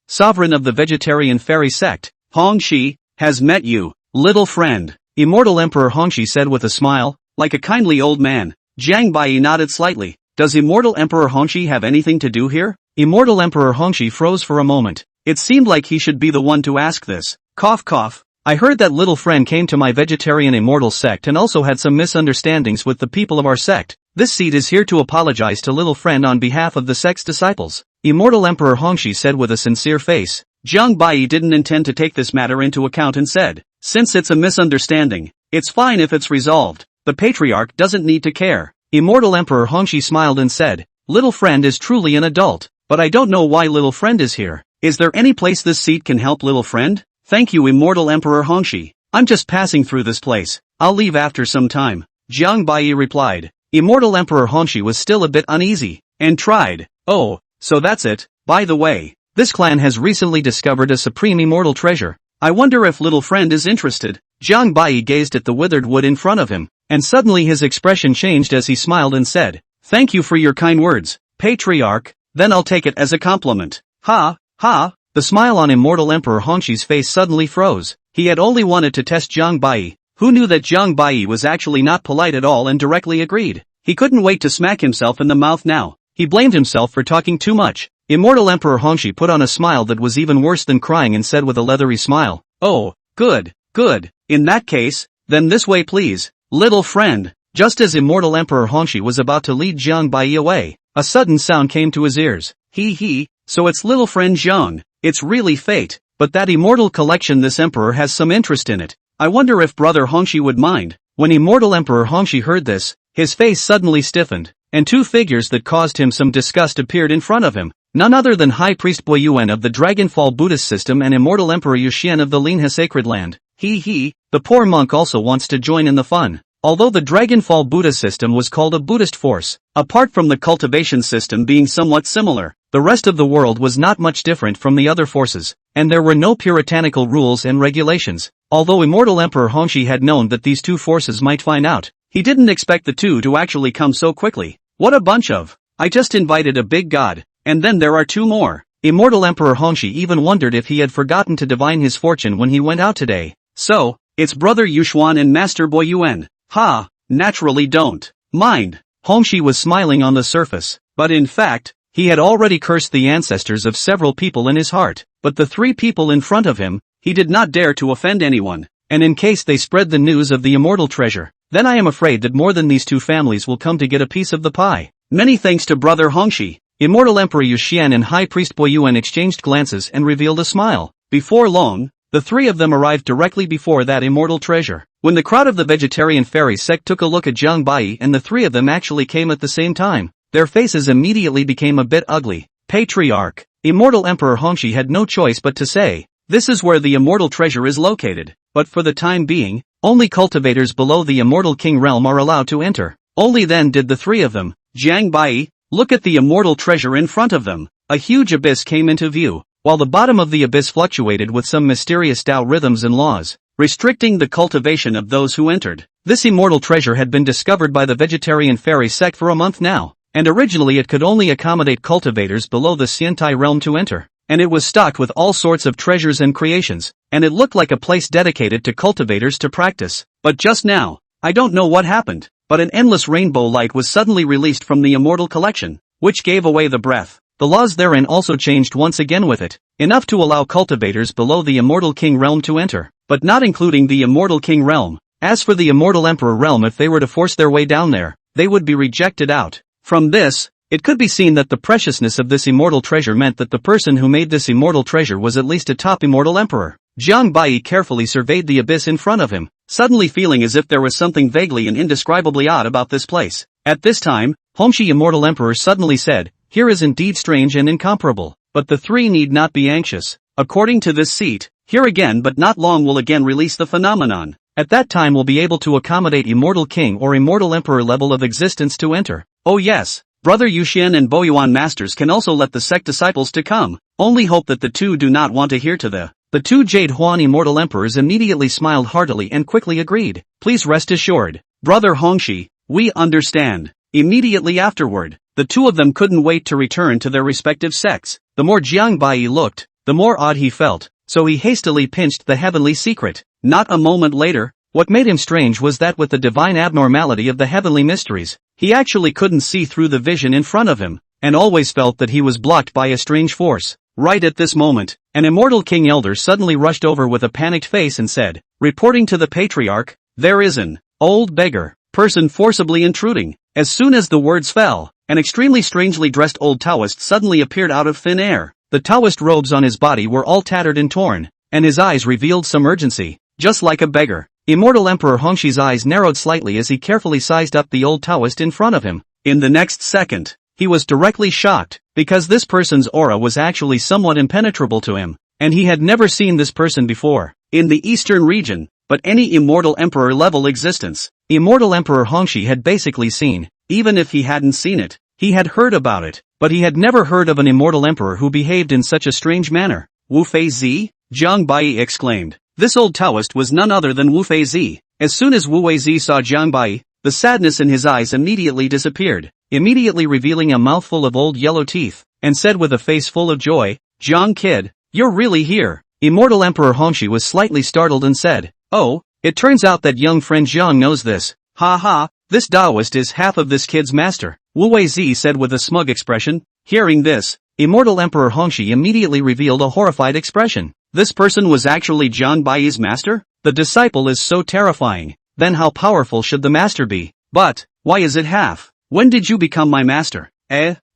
Sovereign of the vegetarian fairy sect, Hongxi, has met you, little friend. Immortal Emperor Hongxi said with a smile, like a kindly old man. Jiang Bai nodded slightly. Does Immortal Emperor Hongxi have anything to do here? Immortal Emperor Hongxi froze for a moment. It seemed like he should be the one to ask this. Cough cough. I heard that little friend came to my vegetarian immortal sect and also had some misunderstandings with the people of our sect. This seed is here to apologize to little friend on behalf of the sect's disciples. Immortal Emperor Hongxi said with a sincere face. Jiang Bai didn't intend to take this matter into account and said, since it's a misunderstanding, it's fine if it's resolved. The patriarch doesn't need to care. Immortal Emperor Hongxi smiled and said, little friend is truly an adult, but I don't know why little friend is here. Is there any place this seed can help little friend? "Thank you, Immortal Emperor Hongxi. I'm just passing through this place. I'll leave after some time," Jiang Bai replied. Immortal Emperor Hongxi was still a bit uneasy, and tried. "Oh, so that's it. By the way, this clan has recently discovered a supreme immortal treasure. I wonder if little friend is interested." Jiang Bai gazed at the withered wood in front of him, and suddenly his expression changed as he smiled and said, "Thank you for your kind words, Patriarch, then I'll take it as a compliment." "Ha, ha." The smile on Immortal Emperor Hongxi's face suddenly froze. He had only wanted to test Jiang Bai, who knew that Jiang Bai was actually not polite at all and directly agreed. He couldn't wait to smack himself in the mouth now. He blamed himself for talking too much. Immortal Emperor Hongxi put on a smile that was even worse than crying and said with a leathery smile, "Oh, good, good. In that case, then this way please, little friend." Just as Immortal Emperor Hongxi was about to lead Jiang Bai away, a sudden sound came to his ears. He, so it's little friend Jiang. It's really fate, but that immortal collection, this emperor has some interest in it. I wonder if brother Hongxi would mind. When Immortal Emperor Hongxi heard this, his face suddenly stiffened, and two figures that caused him some disgust appeared in front of him. None other than High Priest Boyuan of the Dragonfall Buddhist system and Immortal Emperor Yuxian of the Linha Sacred Land. The poor monk also wants to join in the fun. Although the Dragonfall Buddha system was called a Buddhist force, apart from the cultivation system being somewhat similar, the rest of the world was not much different from the other forces, and there were no puritanical rules and regulations. Although Immortal Emperor Hongxi had known that these two forces might find out, he didn't expect the two to actually come so quickly. What a bunch of... I just invited a big god, and then there are two more. Immortal Emperor Hongxi even wondered if he had forgotten to divine his fortune when he went out today. So, it's brother Yushuan and Master Boyuan. Ha, naturally don't mind. Hongxi was smiling on the surface, but in fact, he had already cursed the ancestors of several people in his heart. But the three people in front of him, he did not dare to offend anyone, and in case they spread the news of the immortal treasure, then I am afraid that more than these two families will come to get a piece of the pie. Many thanks to brother Hongxi. Immortal Emperor Yuxian and High Priest Boyuan exchanged glances and revealed a smile. Before long, the three of them arrived directly before that immortal treasure. When the crowd of the vegetarian fairy sect took a look at Jiang Bai and the three of them actually came at the same time, their faces immediately became a bit ugly. Patriarch, Immortal Emperor Hongxi had no choice but to say, "This is where the immortal treasure is located, but for the time being, only cultivators below the immortal king realm are allowed to enter." Only then did the three of them, Jiang Bai, look at the immortal treasure in front of them. A huge abyss came into view, while the bottom of the abyss fluctuated with some mysterious Tao rhythms and laws, restricting the cultivation of those who entered. This immortal treasure had been discovered by the vegetarian fairy sect for a month now, and originally it could only accommodate cultivators below the Xiantai realm to enter, and it was stocked with all sorts of treasures and creations, and it looked like a place dedicated to cultivators to practice. But just now, I don't know what happened, but an endless rainbow light was suddenly released from the immortal collection, which gave away the breath. The laws therein also changed once again with it, enough to allow cultivators below the immortal king realm to enter, but not including the immortal king realm. As for the immortal emperor realm, if they were to force their way down there, they would be rejected out. From this, it could be seen that the preciousness of this immortal treasure meant that the person who made this immortal treasure was at least a top immortal emperor. Jiang Bai carefully surveyed the abyss in front of him, suddenly feeling as if there was something vaguely and indescribably odd about this place. At this time, Hongxi Immortal Emperor suddenly said, "Here is indeed strange and incomparable, but the three need not be anxious. According to this seat, here again but not long will again release the phenomenon. At that time will be able to accommodate Immortal King or Immortal Emperor level of existence to enter. Oh yes, Brother Yuxian and Boyuan Masters can also let the sect disciples to come. Only hope that the two do not want to hear to the two Jade Huan Immortal Emperors immediately smiled heartily and quickly agreed. Please rest assured, Brother Hongxi, we understand. Immediately afterward, the two of them couldn't wait to return to their respective sects. The more Jiang Bai looked, the more odd he felt, so he hastily pinched the heavenly secret. Not a moment later, what made him strange was that with the divine abnormality of the heavenly mysteries, he actually couldn't see through the vision in front of him, and always felt that he was blocked by a strange force. Right at this moment, an immortal king elder suddenly rushed over with a panicked face and said, reporting to the patriarch, there is an old beggar person forcibly intruding. As soon as the words fell, an extremely strangely dressed old Taoist suddenly appeared out of thin air. The Taoist robes on his body were all tattered and torn, and his eyes revealed some urgency, just like a beggar. Immortal Emperor Hongxi's eyes narrowed slightly as he carefully sized up the old Taoist in front of him. In the next second, he was directly shocked, because this person's aura was actually somewhat impenetrable to him. and he had never seen this person before. In the eastern region, but any immortal emperor level existence, immortal Emperor Hongxi had basically seen. Even if he hadn't seen it, he had heard about it, but he had never heard of an immortal emperor who behaved in such a strange manner. Wu Feizi? Jiang Bai exclaimed. This old Taoist was none other than Wu Feizi. As soon as Wu Weizi saw Jiang Bai, the sadness in his eyes immediately disappeared, immediately revealing a mouthful of old yellow teeth, and said with a face full of joy, Jiang kid, you're really here. Immortal Emperor Hongxi was slightly startled and said, oh, it turns out that young friend Jiang knows this. Ha ha, this Taoist is half of this kid's master, Wu Weizi said with a smug expression. Hearing this, Immortal Emperor Hongxi immediately revealed a horrified expression. This person was actually Jiang Bai's master? The disciple is so terrifying. Then how powerful should the master be? But, why is it half? When did you become my master?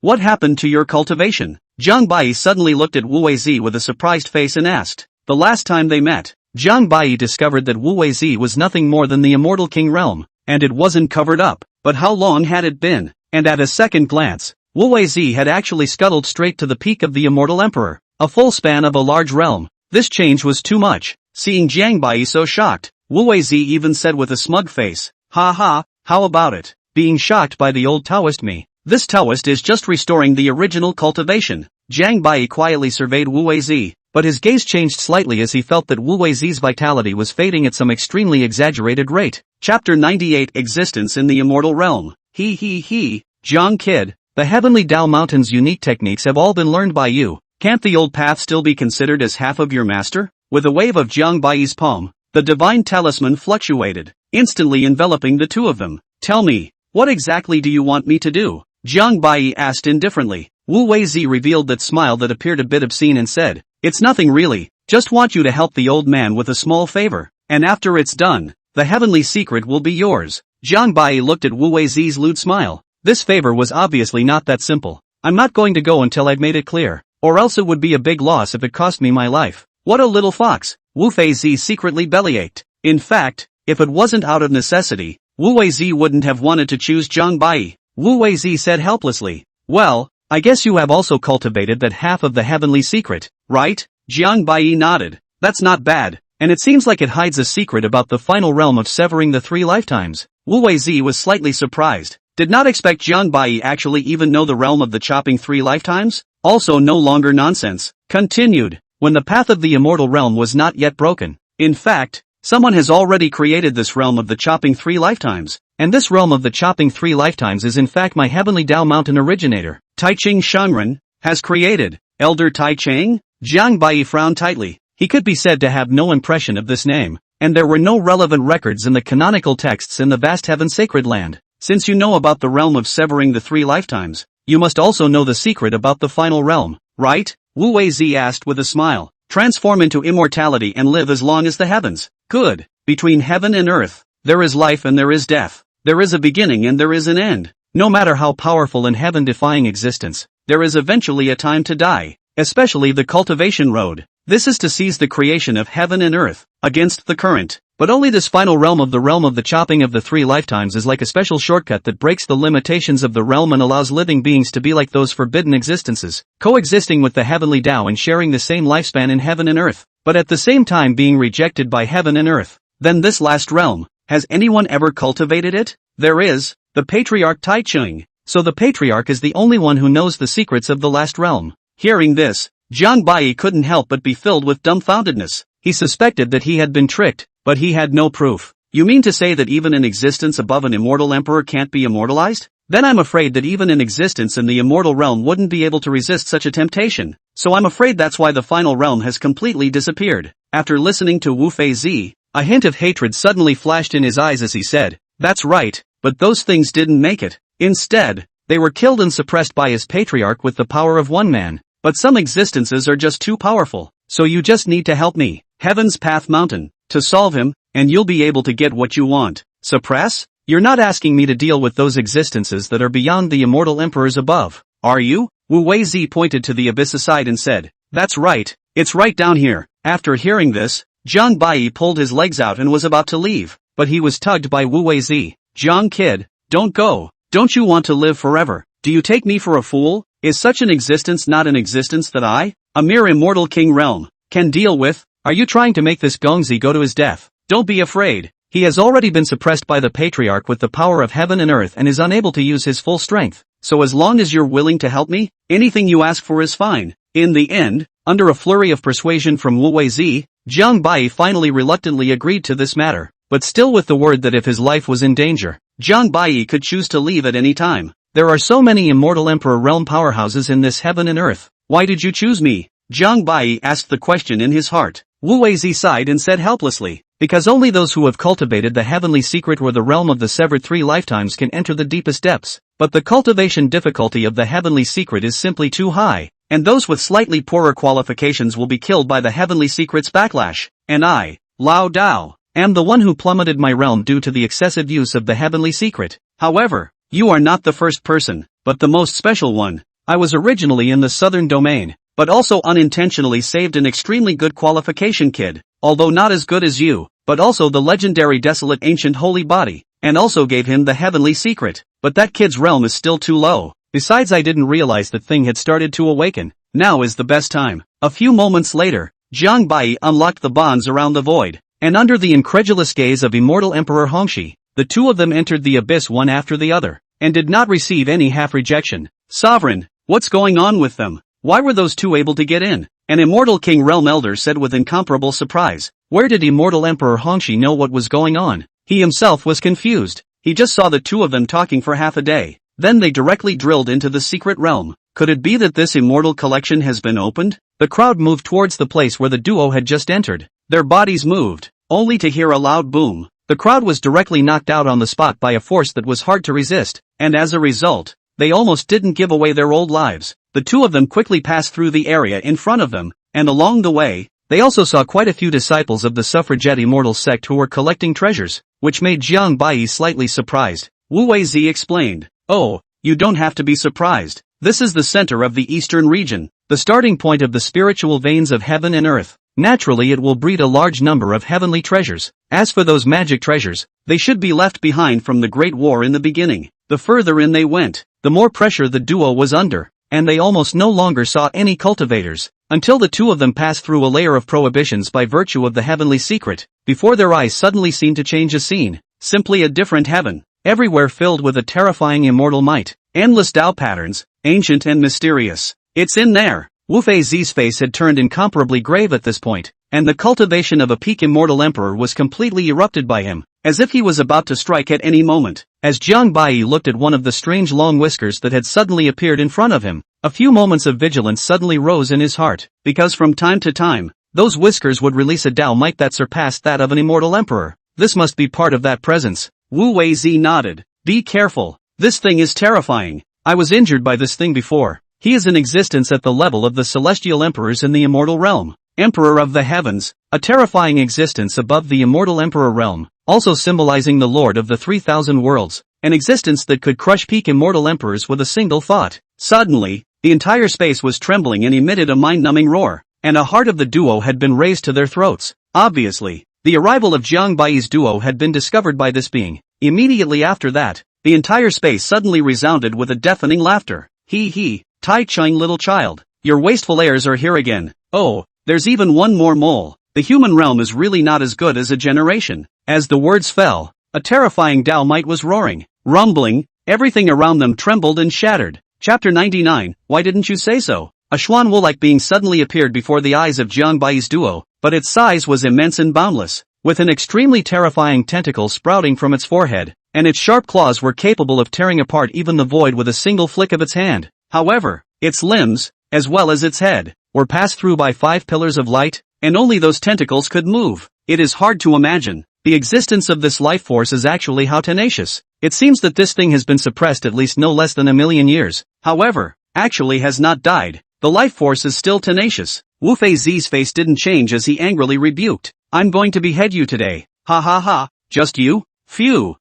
What happened to your cultivation? Jiang Bai suddenly looked at Wu Weizi with a surprised face and asked. The last time they met, Jiang Bai discovered that Wu Weizi was nothing more than the immortal king realm, and it wasn't covered up. But how long had it been? And at a second glance, Wu Weizi had actually scuttled straight to the peak of the immortal emperor, a full span of a large realm. This change was too much. Seeing Jiang Bai so shocked, Wu Weizi even said with a smug face, ha ha, how about it? Being shocked by the old Taoist me. This Taoist is just restoring the original cultivation. Jiang Bai quietly surveyed Wu Weizi, but his gaze changed slightly as he felt that Wu Weizi's vitality was fading at some extremely exaggerated rate. Chapter 98 Existence in the Immortal Realm. Jiang kid, the Heavenly Tao Mountain's unique techniques have all been learned by you. Can't the old path still be considered as half of your master? With a wave of Jiang Bai's palm, the divine talisman fluctuated, instantly enveloping the two of them. Tell me, what exactly do you want me to do? Jiang Bai asked indifferently. Wu Weizi revealed that smile that appeared a bit obscene and said, it's nothing really, just want you to help the old man with a small favor, and after it's done, the heavenly secret will be yours. Jiang Bai looked at Wu Weizi's lewd smile. This favor was obviously not that simple. I'm not going to go until I've made it clear, or else it would be a big loss if it cost me my life. What a little fox, Wu Feizi secretly bellyached. In fact, if it wasn't out of necessity, Wu Weizi wouldn't have wanted to choose Jiang Bai. Wu Weizi said helplessly, well, I guess you have also cultivated that half of the heavenly secret, right? Jiang Bai nodded. That's not bad, and it seems like it hides a secret about the final realm of severing the 3 lifetimes. Wu Weizi was slightly surprised. Did not expect Jiang Bai actually even know the realm of the chopping 3 lifetimes? Also no longer nonsense. Continued. When the path of the immortal realm was not yet broken. In fact, someone has already created this realm of the chopping 3 lifetimes. And this realm of the chopping 3 lifetimes is in fact my Heavenly Tao Mountain originator. Tai Ching Shangren has created. Elder Tai Ching? Jiang Bai frowned tightly. He could be said to have no impression of this name, and there were no relevant records in the canonical texts in the vast heaven sacred land. Since you know about the realm of severing the 3 lifetimes, you must also know the secret about the final realm, right? Wu Weizi asked with a smile. Transform into immortality and live as long as the heavens. Good. Between heaven and earth, there is life and there is death. There is a beginning and there is an end. No matter how powerful and heaven-defying existence, there is eventually a time to die, especially the cultivation road. This is to seize the creation of heaven and earth, against the current. But only this final realm of the chopping of the 3 lifetimes is like a special shortcut that breaks the limitations of the realm and allows living beings to be like those forbidden existences, coexisting with the heavenly Tao and sharing the same lifespan in heaven and earth, but at the same time being rejected by heaven and earth. Then this last realm, has anyone ever cultivated it? There is, the Patriarch Tai Ching. So the Patriarch is the only one who knows the secrets of the last realm. Hearing this, Jiang Bai couldn't help but be filled with dumbfoundedness. He suspected that he had been tricked, but he had no proof. You mean to say that even an existence above an immortal emperor can't be immortalized? Then I'm afraid that even an existence in the immortal realm wouldn't be able to resist such a temptation. So I'm afraid that's why the final realm has completely disappeared. After listening to Wu Feizi, a hint of hatred suddenly flashed in his eyes as he said, that's right, but those things didn't make it. Instead, they were killed and suppressed by his patriarch with the power of one man. But some existences are just too powerful, so you just need to help me, Heaven's Path Mountain, to solve him, and you'll be able to get what you want. Suppress? You're not asking me to deal with those existences that are beyond the immortal emperors above, are you? Wu Weizi pointed to the abyss aside and said, that's right, it's right down here. After hearing this, Jiang Bai pulled his legs out and was about to leave, but he was tugged by Wu Weizi. Jiang kid, don't go. Don't you want to live forever? Do you take me for a fool? Is such an existence not an existence that I, a mere immortal king realm, can deal with. Are you trying to make this Gongzi go to his death? Don't be afraid. He has already been suppressed by the patriarch with the power of heaven and earth and is unable to use his full strength. So as long as you're willing to help me, anything you ask for is fine. In the end, under a flurry of persuasion from Wu Weizi, Jiang Bai finally reluctantly agreed to this matter, but still with the word that if his life was in danger, Jiang Bai could choose to leave at any time. There are so many immortal emperor realm powerhouses in this heaven and earth. Why did you choose me? Jiang Bai asked the question in his heart. Wu Weizi sighed and said helplessly, because only those who have cultivated the heavenly secret or the realm of the severed 3 lifetimes can enter the deepest depths, but the cultivation difficulty of the heavenly secret is simply too high, and those with slightly poorer qualifications will be killed by the heavenly secret's backlash, and I, Lao Dao, am the one who plummeted my realm due to the excessive use of the heavenly secret. However, you are not the first person, but the most special one. I was originally in the southern domain, but also unintentionally saved an extremely good qualification kid, although not as good as you, but also the legendary desolate ancient holy body, and also gave him the heavenly secret, but that kid's realm is still too low. Besides, I didn't realize the thing had started to awaken. Now is the best time. A few moments later, Jiang Bai unlocked the bonds around the void, and under the incredulous gaze of immortal Emperor Hongxi, the two of them entered the abyss one after the other, and did not receive any half-rejection. Sovereign, what's going on with them? Why were those two able to get in? An immortal king realm elder said with incomparable surprise. Where did immortal Emperor Hongxi know what was going on? He himself was confused. He just saw the two of them talking for half a day. Then they directly drilled into the secret realm. Could it be that this immortal collection has been opened? The crowd moved towards the place where the duo had just entered. Their bodies moved, only to hear a loud boom. The crowd was directly knocked out on the spot by a force that was hard to resist, and as a result, they almost didn't give away their old lives. The two of them quickly passed through the area in front of them, and along the way, they also saw quite a few disciples of the suffragette immortal sect who were collecting treasures, which made Jiang Bai slightly surprised. Wu Weizi explained, "Oh, you don't have to be surprised. This is the center of the eastern region, the starting point of the spiritual veins of heaven and earth. Naturally it will breed a large number of heavenly treasures. As for those magic treasures, they should be left behind from the Great War in the beginning." The further in they went, the more pressure the duo was under, and they almost no longer saw any cultivators, until the two of them passed through a layer of prohibitions by virtue of the heavenly secret, before their eyes suddenly seemed to change a scene, simply a different heaven, everywhere filled with a terrifying immortal might, endless Tao patterns, ancient and mysterious. "It's in there." Wu Feizi's face had turned incomparably grave at this point, and the cultivation of a peak immortal emperor was completely erupted by him, as if he was about to strike at any moment. As Jiang Bai looked at one of the strange long whiskers that had suddenly appeared in front of him, a few moments of vigilance suddenly rose in his heart, because from time to time, those whiskers would release a Tao might that surpassed that of an immortal emperor. This must be part of that presence. Wu Weizi nodded. "Be careful. This thing is terrifying. I was injured by this thing before. He is in existence at the level of the celestial emperors in the immortal realm. Emperor of the heavens, a terrifying existence above the immortal emperor realm, also symbolizing the lord of the 3,000 worlds, an existence that could crush peak immortal emperors with a single thought." Suddenly, the entire space was trembling and emitted a mind-numbing roar, and a heart of the duo had been raised to their throats. Obviously, the arrival of Jiang Bai's duo had been discovered by this being. Immediately after that, the entire space suddenly resounded with a deafening laughter. "He, Tai Chung little child, your wasteful airs are here again. Oh, there's even one more mole. The human realm is really not as good as a generation." As the words fell, a terrifying Tao might was roaring, rumbling, everything around them trembled and shattered. Chapter 99, Why didn't you say so? A Xuan Wu-like being suddenly appeared before the eyes of Jiang Bai's duo, but its size was immense and boundless, with an extremely terrifying tentacle sprouting from its forehead, and its sharp claws were capable of tearing apart even the void with a single flick of its hand. However, its limbs, as well as its head, were passed through by 5 pillars of light, and only those tentacles could move. It is hard to imagine. The existence of this life force is actually how tenacious. It seems that this thing has been suppressed at least no less than 1,000,000 years. However, actually has not died. The life force is still tenacious. Wu Feizi's face didn't change as he angrily rebuked. "I'm going to behead you today. Ha ha ha, just you? Phew.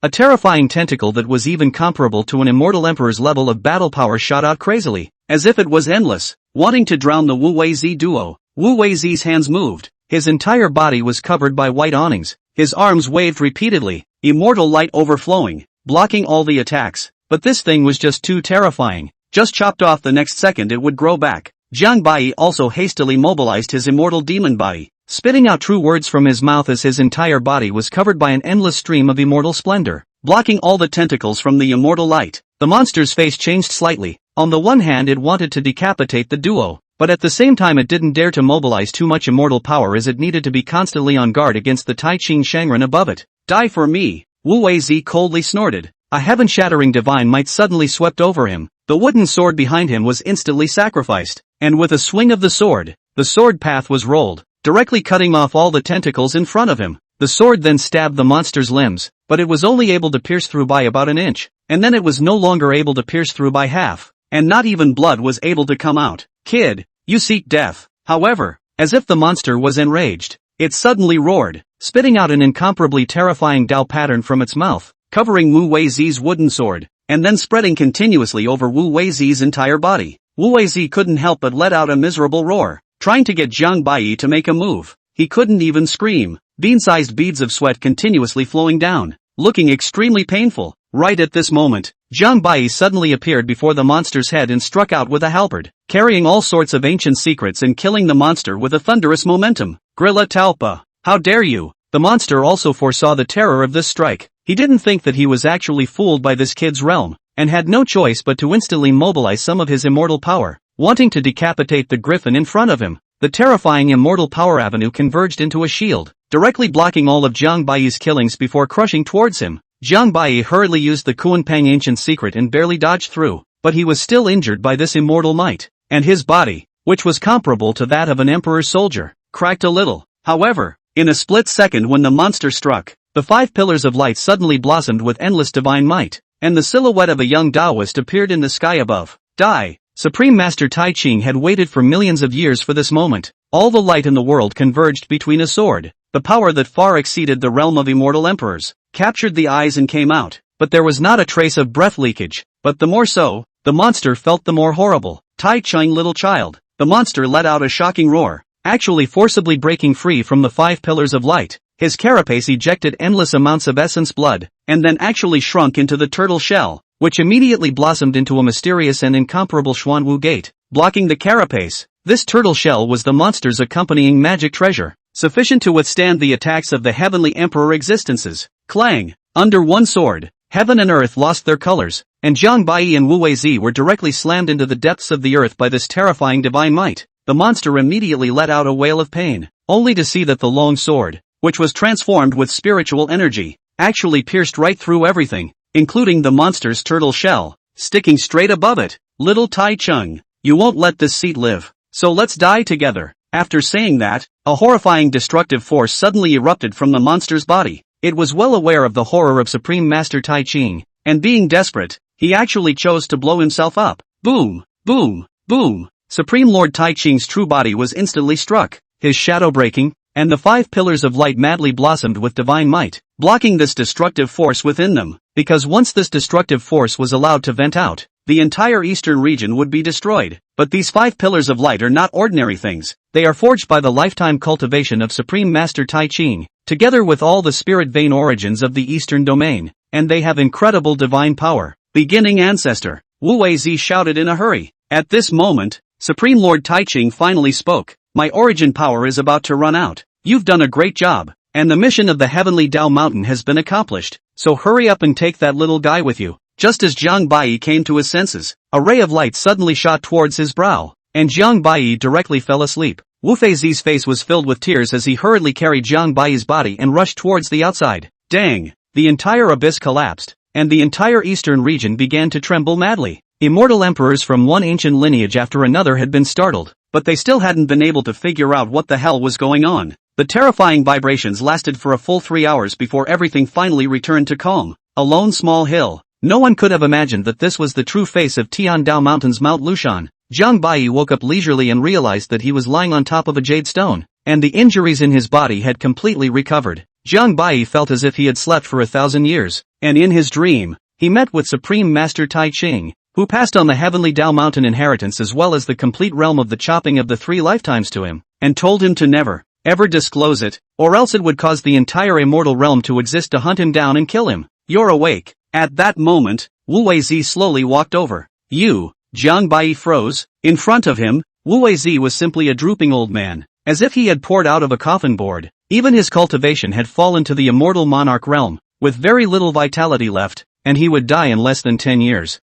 A terrifying tentacle that was even comparable to an immortal emperor's level of battle power shot out crazily, as if it was endless, wanting to drown the Wu Weizi duo. Wu Weizi's hands moved. His entire body was covered by white awnings. His arms waved repeatedly, immortal light overflowing, blocking all the attacks. But this thing was just too terrifying. Just chopped off the next second it would grow back. Jiang Bai also hastily mobilized his immortal demon body, spitting out true words from his mouth as his entire body was covered by an endless stream of immortal splendor, blocking all the tentacles from the immortal light. The monster's face changed slightly. On the one hand, it wanted to decapitate the duo, but at the same time it didn't dare to mobilize too much immortal power as it needed to be constantly on guard against the Tai Ching Shangren above it. Die for me, Wu Weizi coldly snorted. A heaven-shattering divine might suddenly swept over him. The wooden sword behind him was instantly sacrificed, and with a swing of the sword path was rolled, directly cutting off all the tentacles in front of him. The sword then stabbed the monster's limbs, but it was only able to pierce through by about an inch, and then it was no longer able to pierce through by half, and not even blood was able to come out. Kid, you seek death. However, as if the monster was enraged, it suddenly roared, spitting out an incomparably terrifying Dao pattern from its mouth, covering Wu Weizi's wooden sword, and then spreading continuously over Wu Weizi's entire body. Wu Weizi couldn't help but let out a miserable roar, trying to get Jiang Bai to make a move. He couldn't even scream, bean-sized beads of sweat continuously flowing down, looking extremely painful. Right at this moment, Jiang Bai suddenly appeared before the monster's head and struck out with a halberd, carrying all sorts of ancient secrets and killing the monster with a thunderous momentum. Grilla Talpa, how dare you! The monster also foresaw the terror of this strike. He didn't think that he was actually fooled by this kid's realm, and had no choice but to instantly mobilize some of his immortal power, wanting to decapitate the griffin in front of him. The terrifying immortal power avenue converged into a shield, directly blocking all of Jiang Bai's killings before crushing towards him. Jiang Bai hurriedly used the Kuanpang ancient secret and barely dodged through, but he was still injured by this immortal might, and his body, which was comparable to that of an emperor's soldier, cracked a little. However, in a split second when the monster struck, the 5 pillars of light suddenly blossomed with endless divine might, and the silhouette of a young Taoist appeared in the sky above. Die! Supreme Master Tai Ching had waited for millions of years for this moment. All the light in the world converged between a sword. The power that far exceeded the realm of immortal emperors captured the eyes and came out, but there was not a trace of breath leakage. But the more so, the monster felt the more horrible. Tai Ching, little child. The monster let out a shocking roar, actually forcibly breaking free from the 5 pillars of light. His carapace ejected endless amounts of essence blood, and then actually shrunk into the turtle shell, which immediately blossomed into a mysterious and incomparable Xuanwu gate, blocking the carapace. This turtle shell was the monster's accompanying magic treasure, sufficient to withstand the attacks of the heavenly emperor existences. Clang! Under one sword, heaven and earth lost their colors, and Jiang Bai and Wu Weizi were directly slammed into the depths of the earth by this terrifying divine might. The monster immediately let out a wail of pain, only to see that the long sword, which was transformed with spiritual energy, actually pierced right through everything, including the monster's turtle shell, sticking straight above it. Little Tai Ching, you won't let this seat live, so let's die together. After saying that, a horrifying destructive force suddenly erupted from the monster's body. It was well aware of the horror of Supreme Master Tai Ching, and being desperate, he actually chose to blow himself up. Boom! Boom! Boom! Supreme Lord Tai Ching's true body was instantly struck, his shadow breaking, and the 5 pillars of light madly blossomed with divine might, blocking this destructive force within them, because once this destructive force was allowed to vent out, the entire eastern region would be destroyed. But these 5 pillars of light are not ordinary things. They are forged by the lifetime cultivation of Supreme Master Tai Ching, together with all the spirit vein origins of the eastern domain, and they have incredible divine power. Beginning ancestor, Wu Weizi shouted in a hurry. At this moment, Supreme Lord Tai Ching finally spoke. My origin power is about to run out. You've done a great job, and the mission of the heavenly Dao mountain has been accomplished, so hurry up and take that little guy with you. Just as Jiang Bai came to his senses, a ray of light suddenly shot towards his brow, and Jiang Bai directly fell asleep. Wu Feizi's face was filled with tears as he hurriedly carried Jiang Bai's body and rushed towards the outside. Dang! The entire abyss collapsed, and the entire eastern region began to tremble madly. Immortal emperors from one ancient lineage after another had been startled, but they still hadn't been able to figure out what the hell was going on. The terrifying vibrations lasted for a full 3 hours before everything finally returned to calm. A lone small hill. No one could have imagined that this was the true face of Tiandao Mountain's Mount Lushan. Jiang Bai woke up leisurely and realized that he was lying on top of a jade stone, and the injuries in his body had completely recovered. Jiang Bai felt as if he had slept for 1,000 years, and in his dream, he met with Supreme Master Tai Ching, who passed on the heavenly Dao Mountain inheritance as well as the complete realm of the chopping of the 3 lifetimes to him, and told him to never, ever disclose it, or else it would cause the entire immortal realm to exist to hunt him down and kill him. You're awake. At that moment, Wu Weizi slowly walked over. You, Jiang Bai froze. In front of him, Wu Weizi was simply a drooping old man, as if he had poured out of a coffin board. Even his cultivation had fallen to the immortal monarch realm, with very little vitality left, and he would die in less than 10 years.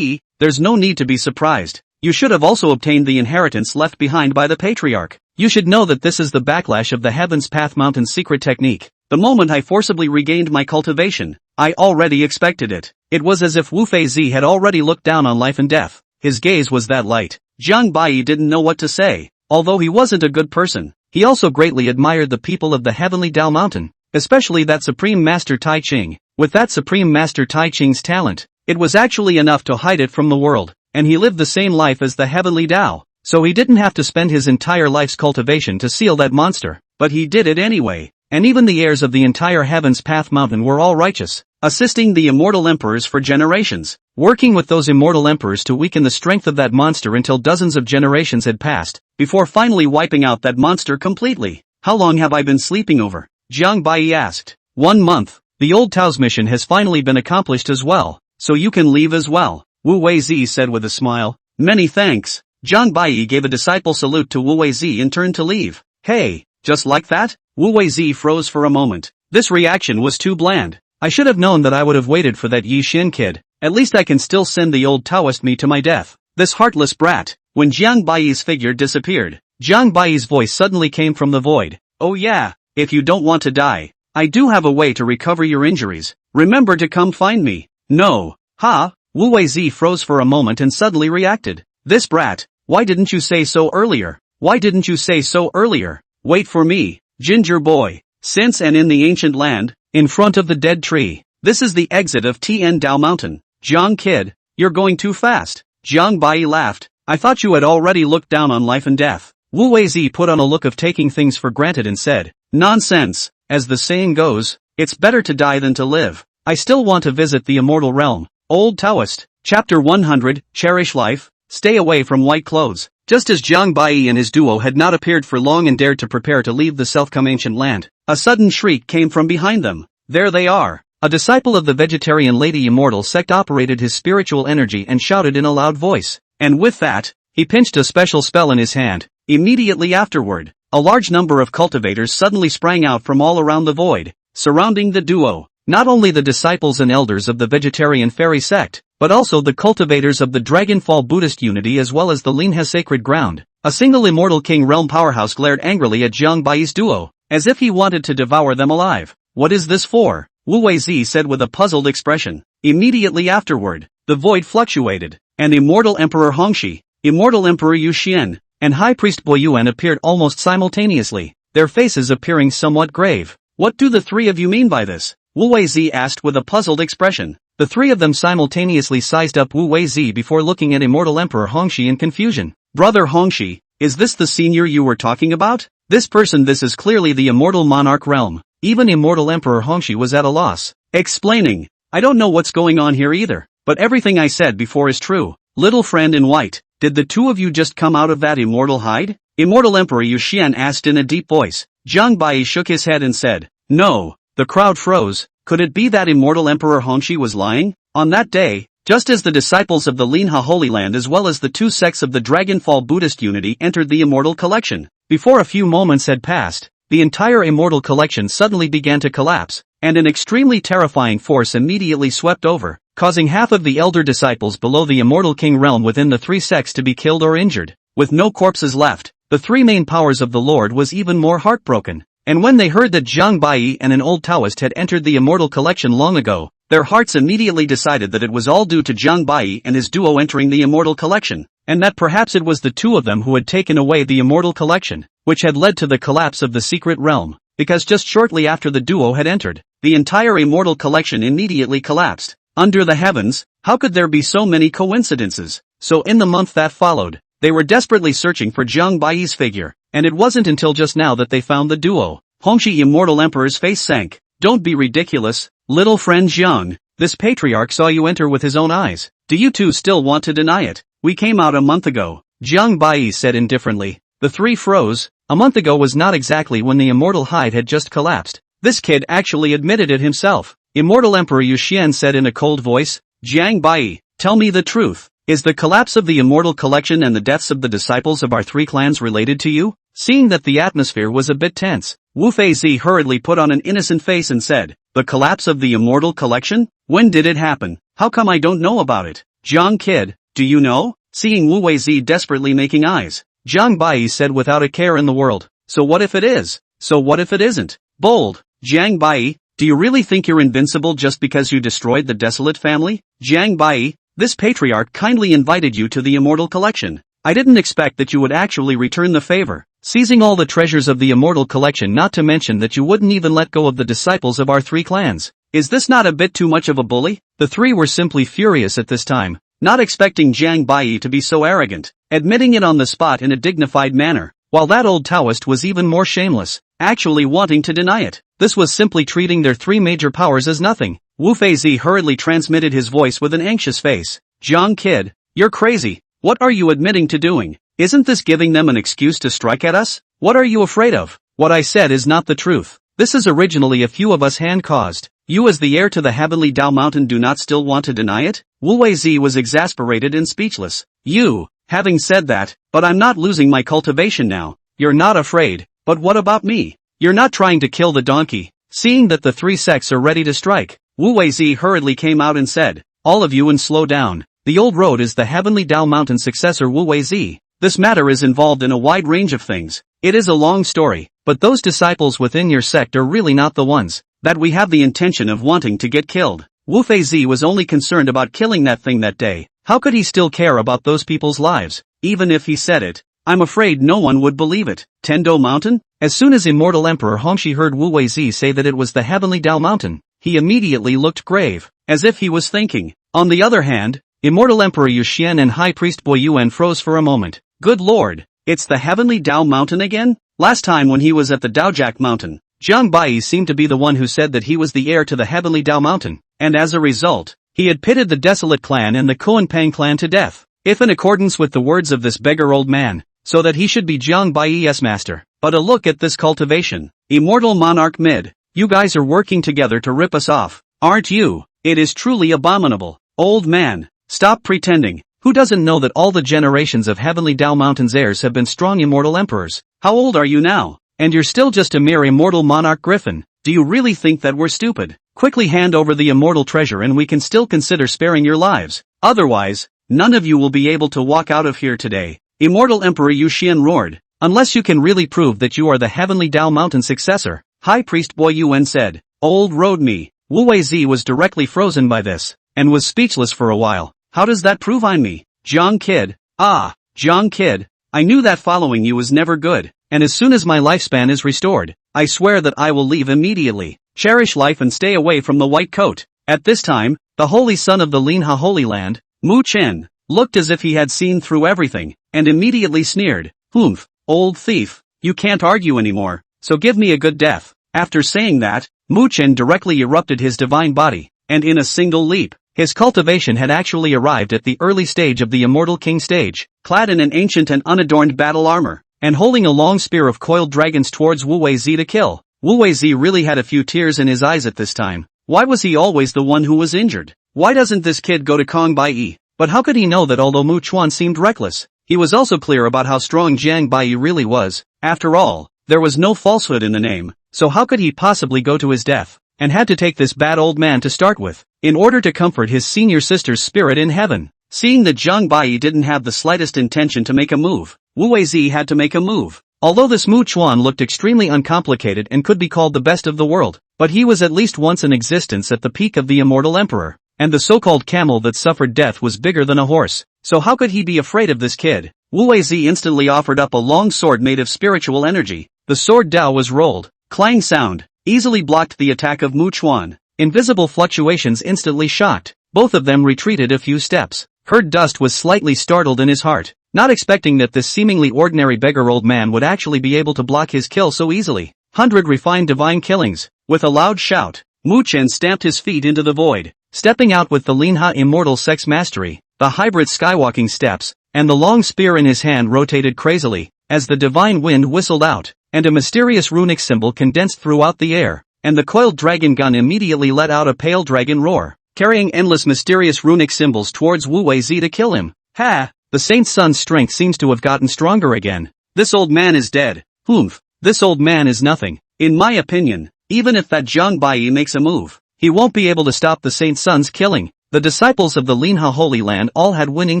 There's no need to be surprised. You should have also obtained the inheritance left behind by the patriarch. You should know that this is the backlash of the Heaven's Path Mountain's secret technique. The moment I forcibly regained my cultivation, I already expected it. It was as if Wu Feizi had already looked down on life and death. His gaze was that light. Jiang Bai didn't know what to say. Although he wasn't a good person, he also greatly admired the people of the Heavenly Dao Mountain, especially that Supreme Master Tai Ching. With that Supreme Master Tai Ching's talent, it was actually enough to hide it from the world, and he lived the same life as the Heavenly Dao, so he didn't have to spend his entire life's cultivation to seal that monster, but he did it anyway. And even the heirs of the entire Heaven's Path Mountain were all righteous, assisting the immortal emperors for generations, working with those immortal emperors to weaken the strength of that monster until dozens of generations had passed, before finally wiping out that monster completely. How long have I been sleeping over? Jiang Bai asked. 1 month. The old Tao's mission has finally been accomplished as well, so you can leave as well, Wu Weizi said with a smile. Many thanks. Jiang Bai gave a disciple salute to Wu Weizi and turned to leave. Hey, just like that? Wu Weizi froze for a moment. This reaction was too bland. I should have known that I would have waited for that Yi Xin kid. At least I can still send the old Taoist me to my death. This heartless brat. When Jiang Bai's figure disappeared, Jiang Bai's voice suddenly came from the void. Oh yeah, if you don't want to die, I do have a way to recover your injuries. Remember to come find me. No. Ha? Wu Weizi froze for a moment and suddenly reacted. This brat, why didn't you say so earlier? Why didn't you say so earlier? Wait for me. Ginger boy. Since and in the ancient land, in front of the dead tree. This is the exit of Tien Dao Mountain. Jiang kid, you're going too fast. Jiang Bai laughed. I thought you had already looked down on life and death. Wu Weizi put on a look of taking things for granted and said, nonsense. As the saying goes, it's better to die than to live. I still want to visit the immortal realm. Old Taoist. Chapter 100, Cherish Life. Stay away from white clothes. Just as Jiang Bai and his duo had not appeared for long and dared to prepare to leave the self-come ancient land, a sudden shriek came from behind them. There they are. A disciple of the vegetarian Lady Immortal sect operated his spiritual energy and shouted in a loud voice. And with that, he pinched a special spell in his hand. Immediately afterward, a large number of cultivators suddenly sprang out from all around the void, surrounding the duo. Not only the disciples and elders of the vegetarian fairy sect, but also the cultivators of the Dragonfall Buddhist unity as well as the Linhe sacred ground. A single immortal king realm powerhouse glared angrily at Jiang Bai's duo, as if he wanted to devour them alive. What is this for? Wu Weizi said with a puzzled expression. Immediately afterward, the void fluctuated, and Immortal Emperor Hongxi, Immortal Emperor Yu Xian, and High Priest Bo Yuan appeared almost simultaneously, their faces appearing somewhat grave. What do the three of you mean by this? Wu Weizi asked with a puzzled expression. The three of them simultaneously sized up Wu Weizi before looking at Immortal Emperor Hongxi in confusion. Brother Hongxi, is this the senior you were talking about? This is clearly the Immortal Monarch realm. Even Immortal Emperor Hongxi was at a loss. Explaining. I don't know what's going on here either, but everything I said before is true. Little friend in white, did the two of you just come out of that immortal hide? Immortal Emperor Yu Xian asked in a deep voice. Jiang Bai shook his head and said, no. The crowd froze. Could it be that Immortal Emperor Hongxi was lying? On that day, just as the disciples of the Linha Holy Land as well as the two sects of the Dragonfall Buddhist unity entered the Immortal Collection, before a few moments had passed, the entire Immortal Collection suddenly began to collapse, and an extremely terrifying force immediately swept over, causing half of the elder disciples below the Immortal King realm within the three sects to be killed or injured. With no corpses left, the three main powers of the Lord was even more heartbroken. And when they heard that Jiang Bai and an old Taoist had entered the Immortal Collection long ago, their hearts immediately decided that it was all due to Jiang Bai and his duo entering the Immortal Collection, and that perhaps it was the two of them who had taken away the Immortal Collection, which had led to the collapse of the secret realm, because just shortly after the duo had entered, the entire Immortal Collection immediately collapsed. Under the heavens, how could there be so many coincidences? So in the month that followed, they were desperately searching for Jiang Bai's figure, and it wasn't until just now that they found the duo. Hongxi Immortal Emperor's face sank. Don't be ridiculous, little friend Jiang. This patriarch saw you enter with his own eyes. Do you two still want to deny it? We came out a month ago, Jiang Bai said indifferently. The three froze. A month ago was not exactly when the immortal hide had just collapsed. This kid actually admitted it himself. Immortal Emperor Yu Xian said in a cold voice. Jiang Bai, tell me the truth. Is the collapse of the Immortal Collection and the deaths of the disciples of our three clans related to you? Seeing that the atmosphere was a bit tense, Wu Feizi hurriedly put on an innocent face and said, "The collapse of the Immortal Collection? When did it happen? How come I don't know about it? Jiang kid, do you know?" Seeing Wu Weizi desperately making eyes, Jiang Bai said without a care in the world, "So what if it is? So what if it isn't?" Bold. Jiang Bai, do you really think you're invincible just because you destroyed the Desolate family? Jiang Bai, this patriarch kindly invited you to the Immortal Collection. I didn't expect that you would actually return the favor, seizing all the treasures of the Immortal Collection, not to mention that you wouldn't even let go of the disciples of our three clans. Is this not a bit too much of a bully? The three were simply furious at this time, not expecting Jiang Bai to be so arrogant, admitting it on the spot in a dignified manner, while that old Taoist was even more shameless, actually wanting to deny it. This was simply treating their three major powers as nothing. Wu Feizi hurriedly transmitted his voice with an anxious face. "Jiang kid, you're crazy. What are you admitting to doing? Isn't this giving them an excuse to strike at us? What are you afraid of? What I said is not the truth. This is originally a few of us hand-caused. You as the heir to the Heavenly Dao Mountain do not still want to deny it?" Wu Weizi was exasperated and speechless. "You, having said that, but I'm not losing my cultivation now. You're not afraid, but what about me? You're not trying to kill the donkey." Seeing that the three sects are ready to strike, Wu Weizi hurriedly came out and said, "All of you and slow down. The old road is the Heavenly Dao Mountain successor Wu Weizi. This matter is involved in a wide range of things. It is a long story, but those disciples within your sect are really not the ones that we have the intention of wanting to get killed." Wu Feizi was only concerned about killing that thing that day. How could he still care about those people's lives? Even if he said it, I'm afraid no one would believe it. Tendo Mountain? As soon as Immortal Emperor Hongxi heard Wu Weizi say that it was the Heavenly Dao Mountain, he immediately looked grave, as if he was thinking. On the other hand, Immortal Emperor Yu Xian and High Priest Bo Yuan froze for a moment. Good lord, it's the Heavenly Dao Mountain again? Last time when he was at the Daojak Mountain, Jiang Bai seemed to be the one who said that he was the heir to the Heavenly Dao Mountain, and as a result, he had pitted the Desolate clan and the Kuanpang clan to death, if in accordance with the words of this beggar old man, so that he should be Jiang Bai's master. But a look at this cultivation. Immortal Monarch Mid, you guys are working together to rip us off, aren't you? It is truly abominable. Old man, stop pretending. Who doesn't know that all the generations of Heavenly Dao Mountain's heirs have been strong immortal emperors? How old are you now? And you're still just a mere immortal monarch griffin. Do you really think that we're stupid? Quickly hand over the immortal treasure and we can still consider sparing your lives. Otherwise, none of you will be able to walk out of here today. Immortal Emperor Yu Xian roared. Unless you can really prove that you are the Heavenly Dao Mountain successor, High Priest Bo Yuan said. Old road me. Wu Weizi was directly frozen by this, and was speechless for a while. How does that prove I'm me? Jiang kid. Ah, Jiang kid. I knew that following you was never good, and as soon as my lifespan is restored, I swear that I will leave immediately. Cherish life and stay away from the white coat. At this time, the holy son of the Linha Holy Land, Mu Chen, looked as if he had seen through everything, and immediately sneered. Humph, old thief, you can't argue anymore, so give me a good death. After saying that, Mu Chen directly erupted his divine body, and in a single leap, his cultivation had actually arrived at the early stage of the Immortal King stage, clad in an ancient and unadorned battle armor, and holding a long spear of coiled dragons towards Wu Weizi to kill. Wu Weizi really had a few tears in his eyes at this time. Why was he always the one who was injured? Why doesn't this kid go to Kong Bai? But how could he know that although Mu Chuan seemed reckless, he was also clear about how strong Jiang Bai really was? After all, there was no falsehood in the name, so how could he possibly go to his death, and had to take this bad old man to start with, in order to comfort his senior sister's spirit in heaven? Seeing that Jiang Bai didn't have the slightest intention to make a move, Wu Weizi had to make a move. Although this Mu Chuan looked extremely uncomplicated and could be called the best of the world, but he was at least once in existence at the peak of the Immortal Emperor, and the so-called camel that suffered death was bigger than a horse, so how could he be afraid of this kid? Wu Weizi instantly offered up a long sword made of spiritual energy. The sword Dao was rolled. Clang sound easily blocked the attack of Mu Chuan. Invisible fluctuations instantly shocked. Both of them retreated a few steps. Herd Dust was slightly startled in his heart, not expecting that this seemingly ordinary beggar old man would actually be able to block his kill so easily. 100 refined divine killings. With a loud shout, Mu Chen stamped his feet into the void, stepping out with the Linha Immortal Sex Mastery, the hybrid skywalking steps, and the long spear in his hand rotated crazily, as the divine wind whistled out, and a mysterious runic symbol condensed throughout the air, and the coiled dragon gun immediately let out a pale dragon roar, carrying endless mysterious runic symbols towards Wu Weizi to kill him. Ha! The saint's son's strength seems to have gotten stronger again. This old man is dead. Humph. This old man is nothing. In my opinion, even if that Jiang Bai makes a move, he won't be able to stop the saint's son's killing. The disciples of the Linha Holy Land all had winning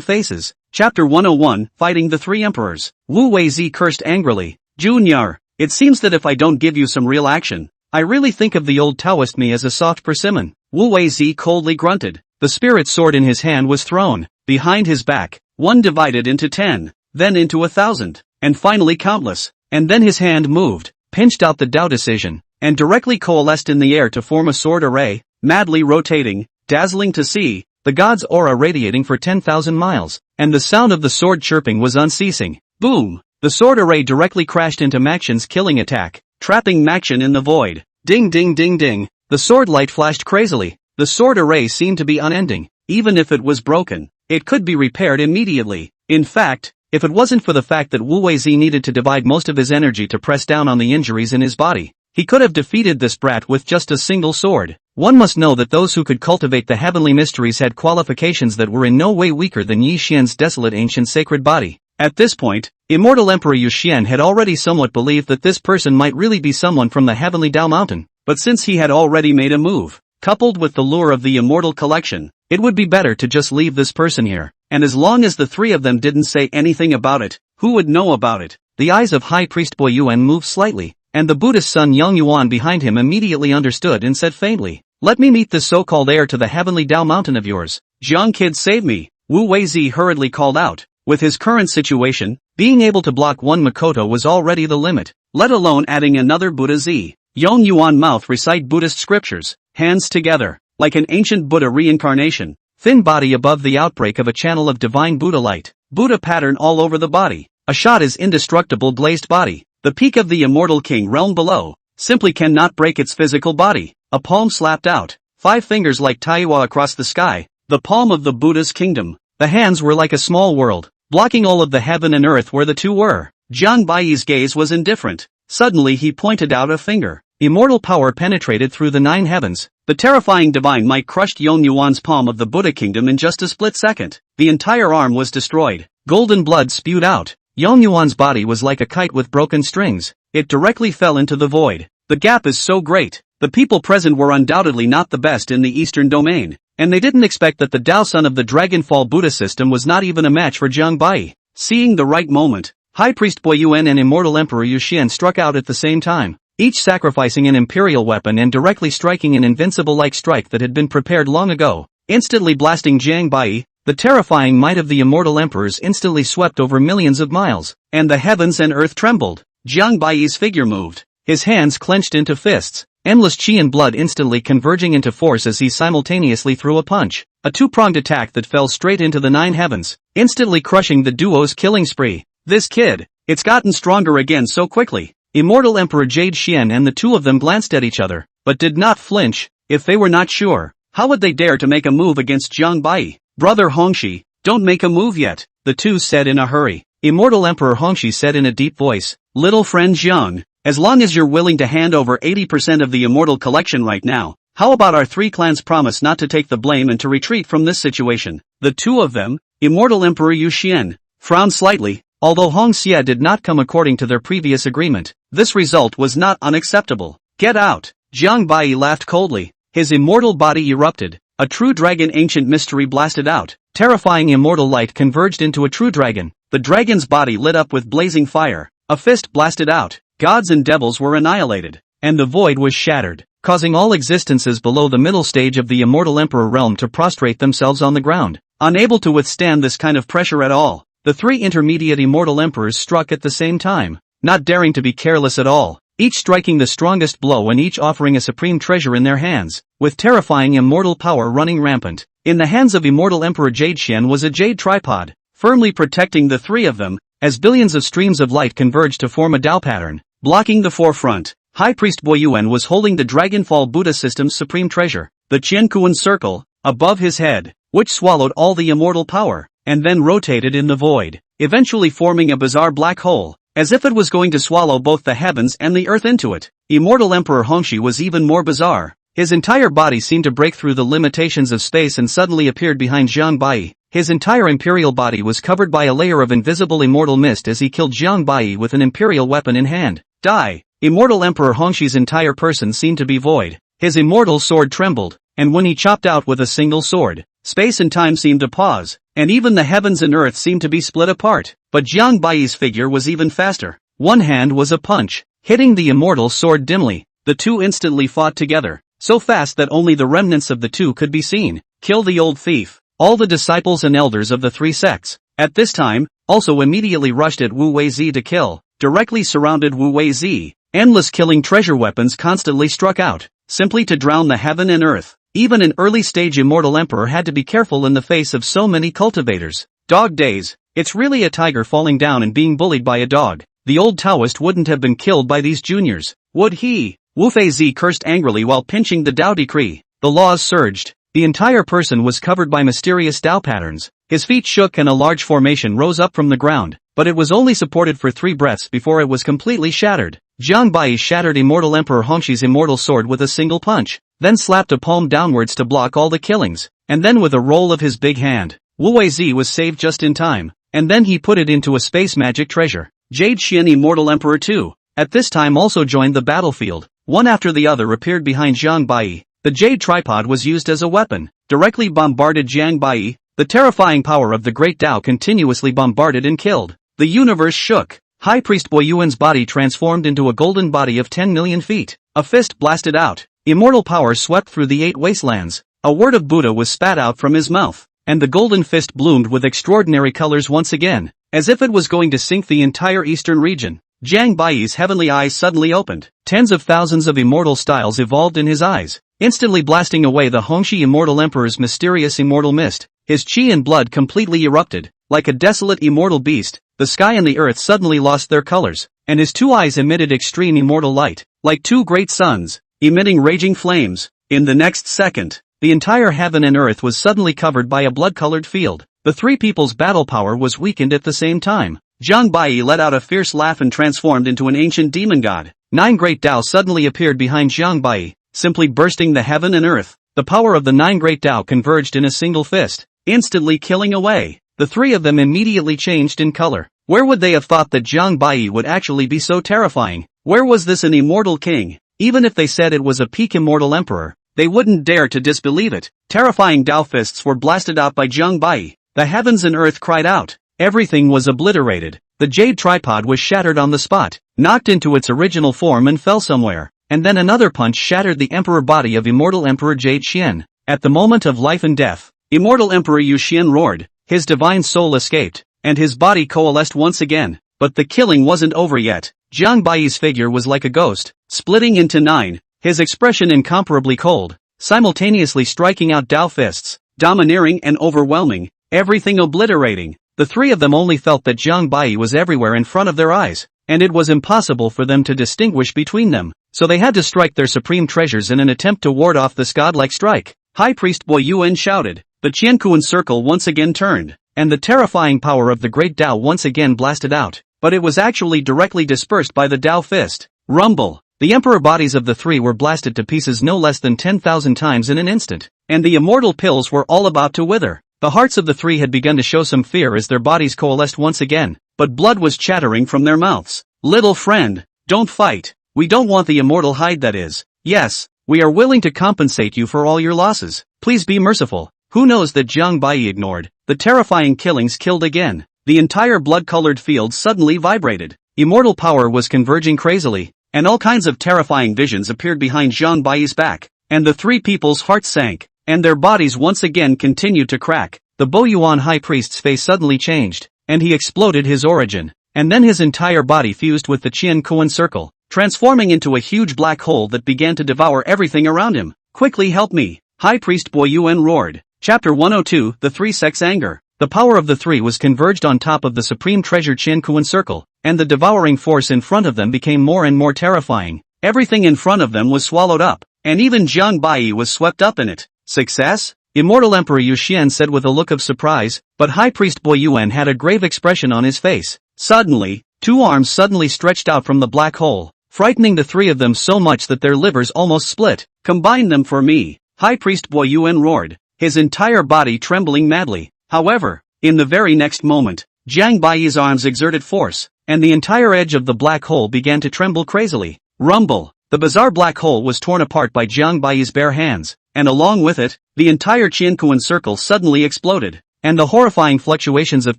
faces. Chapter 101, Fighting the Three Emperors. Wu Weizi cursed angrily. Junior, it seems that if I don't give you some real action, I really think of the old Taoist me as a soft persimmon. Wu Weizi coldly grunted. The spirit sword in his hand was thrown. Behind his back, one divided into 10, then into 1,000, and finally countless. And then his hand moved, pinched out the Dao decision, and directly coalesced in the air to form a sword array, madly rotating, dazzling to see, the god's aura radiating for 10,000 miles, and the sound of the sword chirping was unceasing. Boom! The sword array directly crashed into Maction's killing attack, trapping Maction in the void. Ding ding ding ding! The sword light flashed crazily. The sword array seemed to be unending. Even if it was broken, it could be repaired immediately. In fact, if it wasn't for the fact that Wu Weizi needed to divide most of his energy to press down on the injuries in his body, he could have defeated this brat with just a single sword. One must know that those who could cultivate the heavenly mysteries had qualifications that were in no way weaker than Yi Xian's desolate ancient sacred body. At this point, immortal Emperor Yu Xian had already somewhat believed that this person might really be someone from the heavenly Dao Mountain, but since he had already made a move, coupled with the lure of the immortal collection, it would be better to just leave this person here, and as long as the three of them didn't say anything about it, who would know about it? The eyes of High Priest Bo Yuan moved slightly, and the Buddhist son Yang Yuan behind him immediately understood and said faintly, "Let me meet this so-called heir to the heavenly Dao Mountain of yours." "Jiang kid, save me," Wu Weizi hurriedly called out. With his current situation, being able to block one Makoto was already the limit, let alone adding another Buddha Z. Yang Yuan mouth recite Buddhist scriptures, hands together, like an ancient Buddha reincarnation, thin body above the outbreak of a channel of divine Buddha light, Buddha pattern all over the body, a shot is indestructible glazed body, the peak of the immortal king realm below, simply cannot break its physical body, a palm slapped out, 5 fingers like Taiwa across the sky, the palm of the Buddha's kingdom, the hands were like a small world, blocking all of the heaven and earth where the two were. Jiang Baiyi's gaze was indifferent, suddenly he pointed out a finger. Immortal power penetrated through the 9 heavens. The terrifying divine might crushed Yang Yuan's palm of the Buddha kingdom in just a split second. The entire arm was destroyed. Golden blood spewed out. Yang Yuan's body was like a kite with broken strings. It directly fell into the void. The gap is so great. The people present were undoubtedly not the best in the eastern domain, and they didn't expect that the Dao son of the Dragonfall Buddha system was not even a match for Jiang Baiyi. Seeing the right moment, High Priest Bo Yuan and Immortal Emperor Yu Xian struck out at the same time, each sacrificing an imperial weapon and directly striking an invincible-like strike that had been prepared long ago, instantly blasting Jiang Baiyi. The terrifying might of the immortal emperors instantly swept over millions of miles, and the heavens and earth trembled. Jiang Baiyi's figure moved, his hands clenched into fists, endless chi and blood instantly converging into force as he simultaneously threw a punch, a two-pronged attack that fell straight into the 9 heavens, instantly crushing the duo's killing spree. This kid, it's gotten stronger again so quickly. Immortal Emperor Jade Xian and the two of them glanced at each other, but did not flinch. If they were not sure, how would they dare to make a move against Jiang Baiyi? "Brother Hongxi, don't make a move yet," the two said in a hurry. Immortal Emperor Hongxi said in a deep voice, "Little friend Jiang, as long as you're willing to hand over 80% of the immortal collection right now, how about our 3 clans promise not to take the blame and to retreat from this situation?" The two of them, Immortal Emperor Yu Xian, frowned slightly. Although Hong Xia did not come according to their previous agreement, this result was not unacceptable. "Get out!" Jiang Baiyi laughed coldly. His immortal body erupted. A true dragon ancient mystery blasted out. Terrifying immortal light converged into a true dragon. The dragon's body lit up with blazing fire. A fist blasted out. Gods and devils were annihilated. And the void was shattered, causing all existences below the middle stage of the immortal emperor realm to prostrate themselves on the ground. Unable to withstand this kind of pressure at all, the 3 intermediate immortal emperors struck at the same time, not daring to be careless at all, each striking the strongest blow and each offering a supreme treasure in their hands, with terrifying immortal power running rampant. In the hands of Immortal Emperor Jade Xian was a jade tripod, firmly protecting the 3 of them, as billions of streams of light converged to form a Dao pattern, blocking the forefront. High Priest Bo Yuan was holding the Dragonfall Buddha system's supreme treasure, the Qiankuan circle, above his head, which swallowed all the immortal power, and then rotated in the void, eventually forming a bizarre black hole, as if it was going to swallow both the heavens and the earth into it. Immortal Emperor Hongxi was even more bizarre. His entire body seemed to break through the limitations of space and suddenly appeared behind Jiang Baiyi, His entire imperial body was covered by a layer of invisible immortal mist as he killed Jiang Bai with an imperial weapon in hand. Die! Immortal Emperor Hongshi's entire person seemed to be void. His immortal sword trembled, and when he chopped out with a single sword, space and time seemed to pause, and even the heavens and earth seemed to be split apart. But Jiang Bai's figure was even faster. One hand was a punch, hitting the immortal sword dimly. The two instantly fought together, so fast that only the remnants of the two could be seen. Kill the old thief. All the disciples and elders of the three sects, at this time, also immediately rushed at Wu Weizi to kill. Directly surrounded Wu Weizi. Endless killing treasure weapons constantly struck out, simply to drown the heaven and earth. Even an early-stage immortal emperor had to be careful in the face of so many cultivators. Dog days. It's really a tiger falling down and being bullied by a dog. The old Taoist wouldn't have been killed by these juniors, would he? Wu Feizi cursed angrily while pinching the Dao decree. The laws surged. The entire person was covered by mysterious Dao patterns. His feet shook and a large formation rose up from the ground, but it was only supported for 3 breaths before it was completely shattered. Jiang Bai shattered Immortal Emperor Hongshi's immortal sword with a single punch, then slapped a palm downwards to block all the killings, and then with a roll of his big hand, Wu Weizi was saved just in time, and then he put it into a space magic treasure. Jade Qian Immortal Emperor too, at this time also joined the battlefield. One after the other appeared behind Jiang Bai. The jade tripod was used as a weapon, directly bombarded Jiang Bai. The terrifying power of the great Dao continuously bombarded and killed. The universe shook. High Priest Bo Yuan's body transformed into a golden body of 10 million feet. A fist blasted out. Immortal power swept through the 8 wastelands. A word of Buddha was spat out from his mouth, and the golden fist bloomed with extraordinary colors once again, as if it was going to sink the entire eastern region. Jiang Bai's heavenly eyes suddenly opened. Tens of thousands of immortal styles evolved in his eyes, instantly blasting away the Hongxi Immortal Emperor's mysterious immortal mist. His qi and blood completely erupted. Like a desolate immortal beast, the sky and the earth suddenly lost their colors, and his 2 eyes emitted extreme immortal light, like 2 great suns, emitting raging flames. In the next second, the entire heaven and earth was suddenly covered by a blood-colored field. The 3 people's battle power was weakened at the same time. Jiang Bai let out a fierce laugh and transformed into an ancient demon god. 9 great Dao suddenly appeared behind Jiang Bai, simply bursting the heaven and earth. The power of the 9 great Dao converged in a single fist, instantly killing away. The 3 of them immediately changed in color. Where would they have thought that Jiang Bai would actually be so terrifying? Where was this an immortal king? Even if they said it was a peak immortal emperor, they wouldn't dare to disbelieve it. Terrifying Dao fists were blasted out by Jiang Bai. The heavens and earth cried out. Everything was obliterated. The jade tripod was shattered on the spot, knocked into its original form and fell somewhere. And then another punch shattered the emperor body of Immortal Emperor Jade Qian. At the moment of life and death, Immortal Emperor Yu Xian roared. His divine soul escaped, and his body coalesced once again. But the killing wasn't over yet. Jiang Bai's figure was like a ghost, splitting into 9, his expression incomparably cold, simultaneously striking out Dao fists, domineering and overwhelming, everything obliterating. The 3 of them only felt that Jiang Bai was everywhere in front of their eyes, and it was impossible for them to distinguish between them, so they had to strike their supreme treasures in an attempt to ward off this godlike strike. High Priest Bo Yuan shouted. The Qiankuan circle once again turned, and the terrifying power of the great Dao once again blasted out, but it was actually directly dispersed by the Dao fist. Rumble! The emperor bodies of the 3 were blasted to pieces no less than 10,000 times in an instant, and the immortal pills were all about to wither. The hearts of the 3 had begun to show some fear as their bodies coalesced once again, but blood was chattering from their mouths. Little friend, don't fight. We don't want the immortal hide, that is. Yes, we are willing to compensate you for all your losses. Please be merciful. Who knows that Jiang Bai ignored? The terrifying killings killed again. The entire blood-colored field suddenly vibrated. Immortal power was converging crazily, and all kinds of terrifying visions appeared behind Jiang Bai's back, and the 3 people's hearts sank, and their bodies once again continued to crack. The Bo Yuan High Priest's face suddenly changed, and he exploded his origin, and then his entire body fused with the Qian Kuan circle, transforming into a huge black hole that began to devour everything around him. Quickly help me! High Priest Bo Yuan roared. Chapter 102, The 3 Sects' Anger. The power of the 3 was converged on top of the supreme treasure Qian Kuan circle, and the devouring force in front of them became more and more terrifying. Everything in front of them was swallowed up, and even Jiang Bai was swept up in it. Success? Immortal Emperor Yu Xian said with a look of surprise, but High Priest Bo Yuan had a grave expression on his face. Suddenly, 2 arms suddenly stretched out from the black hole, frightening the 3 of them so much that their livers almost split. Combine them for me, High Priest Bo Yuan roared, his entire body trembling madly. However, in the very next moment, Jiang Baiyi's arms exerted force, and the entire edge of the black hole began to tremble crazily. Rumble! The bizarre black hole was torn apart by Jiang Baiyi's bare hands, and along with it, the entire Qianquan circle suddenly exploded, and the horrifying fluctuations of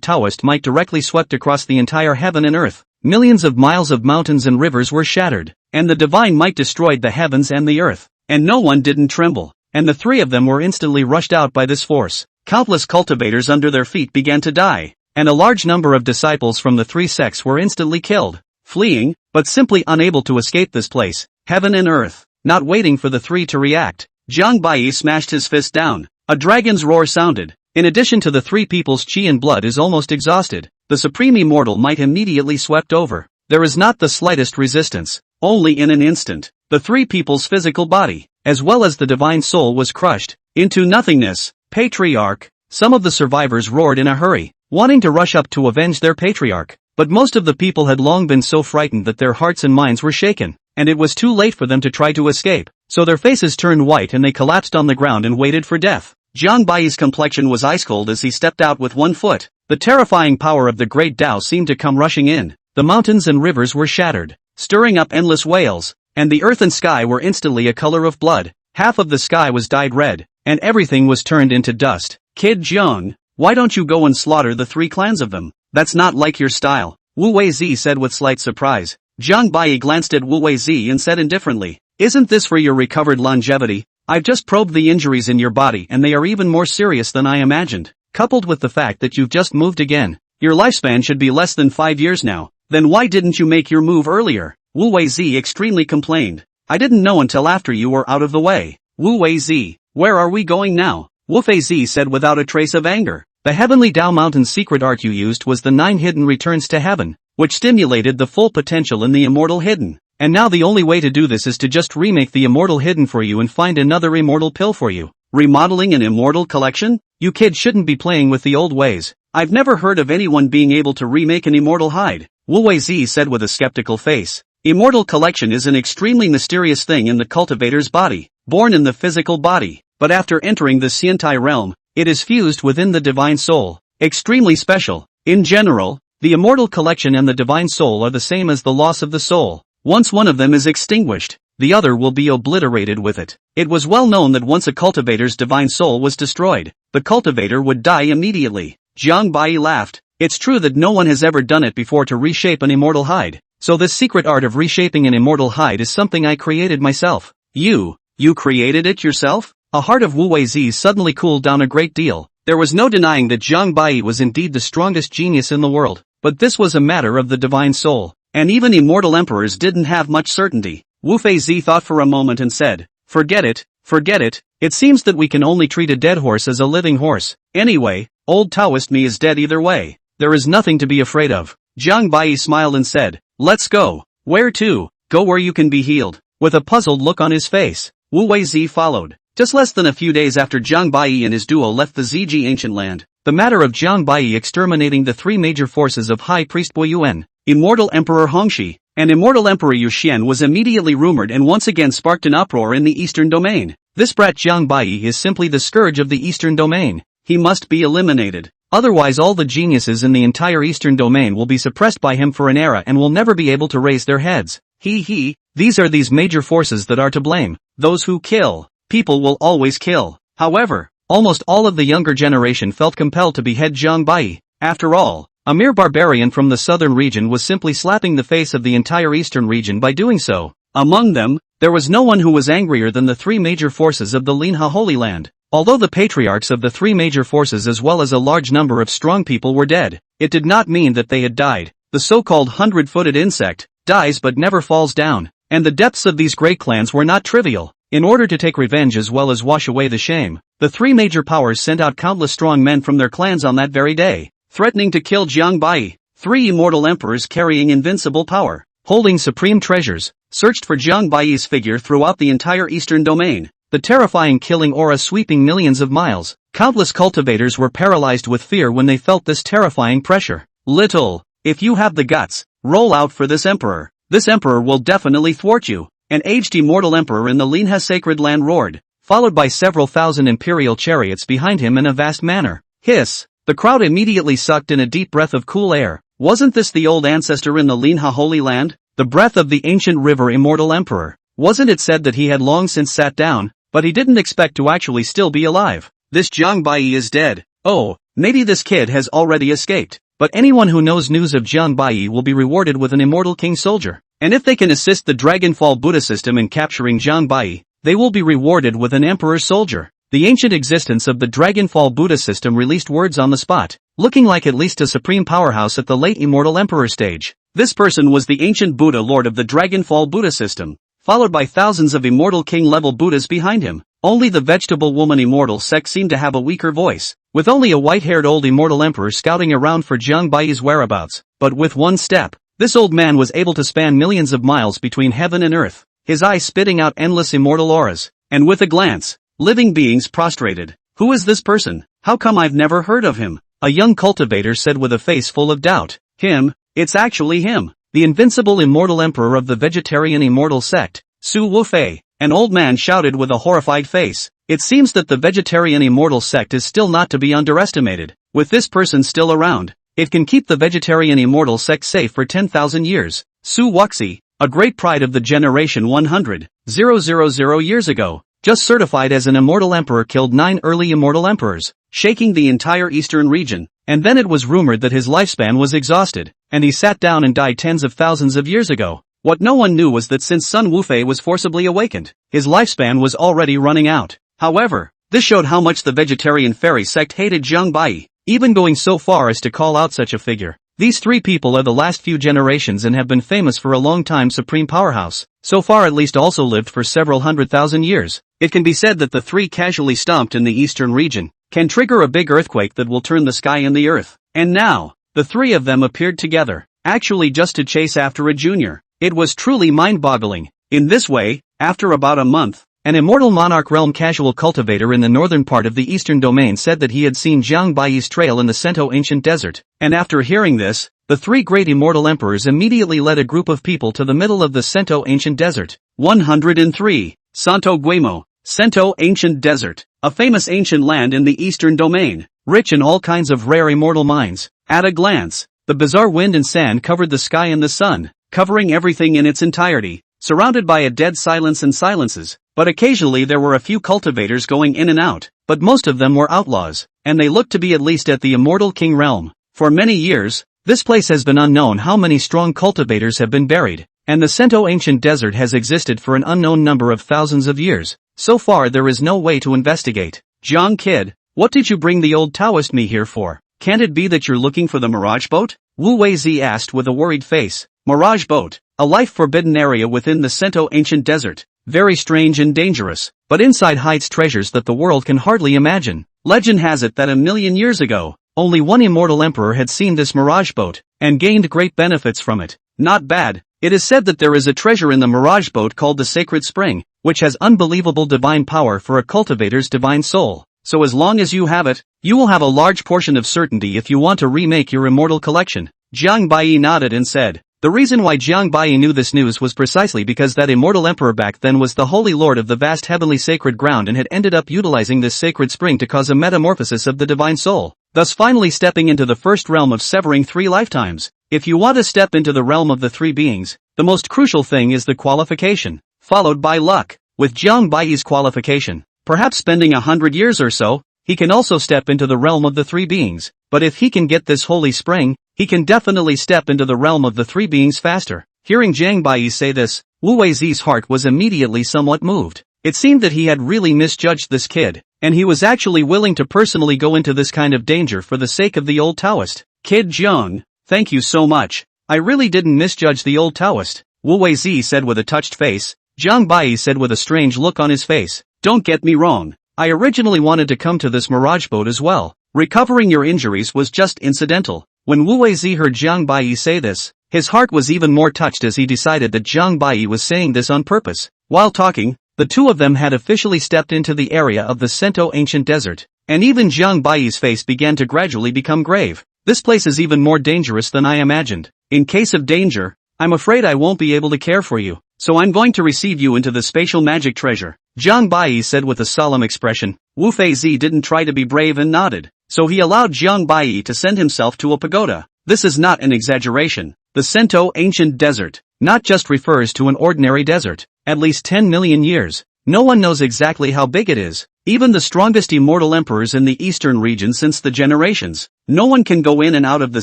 Taoist might directly swept across the entire heaven and earth. Millions of miles of mountains and rivers were shattered, and the divine might destroyed the heavens and the earth, and no one didn't tremble, and the three of them were instantly rushed out by this force. Countless cultivators under their feet began to die, and a large number of disciples from the three sects were instantly killed, fleeing, but simply unable to escape this place, heaven and earth. Not waiting for the three to react, Jiang Baiyi smashed his fist down. A dragon's roar sounded. In addition to the three people's qi and blood is almost exhausted, the supreme immortal might immediately swept over. There is not the slightest resistance. Only in an instant, the three people's physical body, as well as the divine soul, was crushed into nothingness. Patriarch! Some of the survivors roared in a hurry, wanting to rush up to avenge their patriarch, but most of the people had long been so frightened that their hearts and minds were shaken, and it was too late for them to try to escape, so their faces turned white and they collapsed on the ground and waited for death. Jiang Baiyi's complexion was ice cold as he stepped out with one foot. The terrifying power of the great Tao seemed to come rushing in. The mountains and rivers were shattered, stirring up endless wails, and the earth and sky were instantly a color of blood. Half of the sky was dyed red, and everything was turned into dust. Kid Jiang, why don't you go and slaughter the three clans of them? That's not like your style, Wu Weizi said with slight surprise. Jiang Baiyi glanced at Wu Weizi and said indifferently, isn't this for your recovered longevity? I've just probed the injuries in your body and they are even more serious than I imagined. Coupled with the fact that you've just moved again, your lifespan should be less than 5 years now. Then why didn't you make your move earlier? Wu Weizi extremely complained. I didn't know until after you were out of the way. Wu Weizi, where are we going now? Wu Feizi said without a trace of anger. The Heavenly Tao Mountain's secret art you used was the 9 hidden returns to heaven, which stimulated the full potential in the immortal hidden. And now the only way to do this is to just remake the immortal hidden for you and find another immortal pill for you. Remodeling an immortal collection? You kids shouldn't be playing with the old ways. I've never heard of anyone being able to remake an immortal hide, Wu Weizi said with a skeptical face. Immortal collection is an extremely mysterious thing in the cultivator's body, born in the physical body, but after entering the Xiantai realm, it is fused within the divine soul. Extremely special. In general, the immortal collection and the divine soul are the same as the loss of the soul. Once one of them is extinguished, the other will be obliterated with it. It was well known that once a cultivator's divine soul was destroyed, the cultivator would die immediately. Jiang Baiyi laughed. It's true that no one has ever done it before to reshape an immortal hide, so this secret art of reshaping an immortal hide is something I created myself. You created it yourself? A heart of Wu Weizi suddenly cooled down a great deal. There was no denying that Jiang Baiyi was indeed the strongest genius in the world, but this was a matter of the divine soul, and even immortal emperors didn't have much certainty. Wu Feizi thought for a moment and said, forget it. It seems that we can only treat a dead horse as a living horse. Anyway, old Taoist me is dead either way. There is nothing to be afraid of. Jiang Baiyi smiled and said, let's go. Where to? Go where you can be healed. With a puzzled look on his face, Wu Weizi followed. Just less than a few days after Jiang Baiyi and his duo left the Ziji ancient land, the matter of Jiang Baiyi exterminating the three major forces of High Priest Bo Yuan, Immortal Emperor Hongxi, and Immortal Emperor Yu Xian was immediately rumored and once again sparked an uproar in the Eastern Domain. This brat Jiang Baiyi is simply the scourge of the Eastern Domain. He must be eliminated. Otherwise all the geniuses in the entire Eastern Domain will be suppressed by him for an era and will never be able to raise their heads. These are these major forces that are to blame. Those who kill. People will always kill. However, almost all of the younger generation felt compelled to behead Jiang Baiyi. After all, a mere barbarian from the southern region was simply slapping the face of the entire eastern region by doing so. Among them, there was no one who was angrier than the three major forces of the Linha Holy Land. Although the patriarchs of the three major forces as well as a large number of strong people were dead, it did not mean that they had died. The so-called 100-footed insect dies but never falls down, and the depths of these great clans were not trivial. In order to take revenge as well as wash away the shame, the three major powers sent out countless strong men from their clans on that very day, threatening to kill Jiang Baiyi. Three immortal emperors carrying invincible power, holding supreme treasures, searched for Jiang Baiyi's figure throughout the entire Eastern Domain, the terrifying killing aura sweeping millions of miles. Countless cultivators were paralyzed with fear when they felt this terrifying pressure. Little, if you have the guts, roll out for this emperor. This emperor will definitely thwart you. An aged immortal emperor in the Linha sacred land roared, followed by several thousand imperial chariots behind him in a vast manner. Hiss! The crowd immediately sucked in a deep breath of cool air. Wasn't this the old ancestor in the Linha Holy Land? The breath of the ancient river immortal emperor. Wasn't it said that he had long since sat down, but he didn't expect to actually still be alive? This Jiang Bai is dead. Oh, maybe this kid has already escaped. But anyone who knows news of Jiang Bai will be rewarded with an immortal king soldier. And if they can assist the Dragonfall Buddha system in capturing Jiang Bai, they will be rewarded with an emperor soldier. The ancient existence of the Dragonfall Buddha system released words on the spot, looking like at least a supreme powerhouse at the late immortal emperor stage. This person was the ancient Buddha lord of the Dragonfall Buddha system, followed by thousands of immortal king-level Buddhas behind him. Only the vegetable woman immortal sect seemed to have a weaker voice, with only a white-haired old immortal emperor scouting around for Jiang Bai's whereabouts. But with one step, this old man was able to span millions of miles between heaven and earth, his eyes spitting out endless immortal auras, and with a glance, living beings prostrated. Who is this person? How come I've never heard of him? A young cultivator said with a face full of doubt. Him? It's actually him, the invincible immortal emperor of the vegetarian immortal sect, Su Wufei. An old man shouted with a horrified face. It seems that the vegetarian immortal sect is still not to be underestimated. With this person still around, it can keep the vegetarian immortal sect safe for 10,000 years. Su Wuxi, a great pride of the generation 100,000 years ago, just certified as an immortal emperor, killed 9 early immortal emperors, shaking the entire eastern region. And then it was rumored that his lifespan was exhausted, and he sat down and died tens of thousands of years ago. What no one knew was that since Sun Wufei was forcibly awakened, his lifespan was already running out. However, this showed how much the vegetarian fairy sect hated Jiang Bai, even going so far as to call out such a figure. These 3 people are the last few generations and have been famous for a long time. Supreme powerhouse, so far at least, also lived for several 100,000 years. It can be said that the 3 casually stomped in the eastern region can trigger a big earthquake that will turn the sky and the earth. And now, the 3 of them appeared together, actually just to chase after a junior. It was truly mind-boggling. In this way, after about a month, an immortal monarch realm casual cultivator in the northern part of the eastern domain said that he had seen Jiang Bai's trail in the Sento ancient desert. And after hearing this, the 3 great immortal emperors immediately led a group of people to the middle of the Sento ancient desert. 103. Santo Guemo. Sento ancient desert, a famous ancient land in the eastern domain, rich in all kinds of rare immortal mines. At a glance, the bizarre wind and sand covered the sky and the sun, covering everything in its entirety, surrounded by a dead silence and silences. But occasionally there were a few cultivators going in and out, but most of them were outlaws, and they looked to be at least at the immortal king realm. For many years, this place has been unknown how many strong cultivators have been buried, and the Sento ancient desert has existed for an unknown number of thousands of years. So far there is no way to investigate. Jiang kid, what did you bring the old Taoist me here for? Can't it be that you're looking for the Mirage boat? Wu Weizi asked with a worried face. Mirage boat, a life-forbidden area within the Sento ancient desert, very strange and dangerous, but inside hides treasures that the world can hardly imagine. Legend has it that 1,000,000 years ago, only one immortal emperor had seen this Mirage boat, and gained great benefits from it. Not bad. It is said that there is a treasure in the Mirage boat called the Sacred Spring, which has unbelievable divine power for a cultivator's divine soul. So as long as you have it, you will have a large portion of certainty if you want to remake your immortal collection. Jiang Bai nodded and said. The reason why Jiang Bai knew this news was precisely because that immortal emperor back then was the holy lord of the vast heavenly sacred ground and had ended up utilizing this sacred spring to cause a metamorphosis of the divine soul, thus finally stepping into the first realm of severing 3 lifetimes. If you want to step into the realm of the 3 beings, the most crucial thing is the qualification, followed by luck. With Jiang Bai's qualification, perhaps spending 100 years or so, he can also step into the realm of the 3 beings. But if he can get this holy spring, he can definitely step into the realm of the 3 beings faster. Hearing Jiang Bai say this, Wu Weizi's heart was immediately somewhat moved. It seemed that he had really misjudged this kid, and he was actually willing to personally go into this kind of danger for the sake of the old Taoist. Kid Jiang, thank you so much. I really didn't misjudge the old Taoist, Wu Weizi said with a touched face. Jiang Bai said with a strange look on his face, don't get me wrong, I originally wanted to come to this Mirage boat as well. Recovering your injuries was just incidental. When Wu Weizi heard Jiang Bai say this, his heart was even more touched as he decided that Jiang Bai was saying this on purpose. While talking, the 2 of them had officially stepped into the area of the Sento ancient desert, and even Jiang Bai's face began to gradually become grave. This place is even more dangerous than I imagined. In case of danger, I'm afraid I won't be able to care for you, so I'm going to receive you into the spatial magic treasure, Jiang Bai said with a solemn expression. Wu Feizi didn't try to be brave and nodded. so he allowed Jiang Bai to send himself to a pagoda. This is not an exaggeration. The Sento ancient desert not just refers to an ordinary desert. At least 10 million years. No one knows exactly how big it is. Even the strongest immortal emperors in the eastern region since the generations. No one can go in and out of the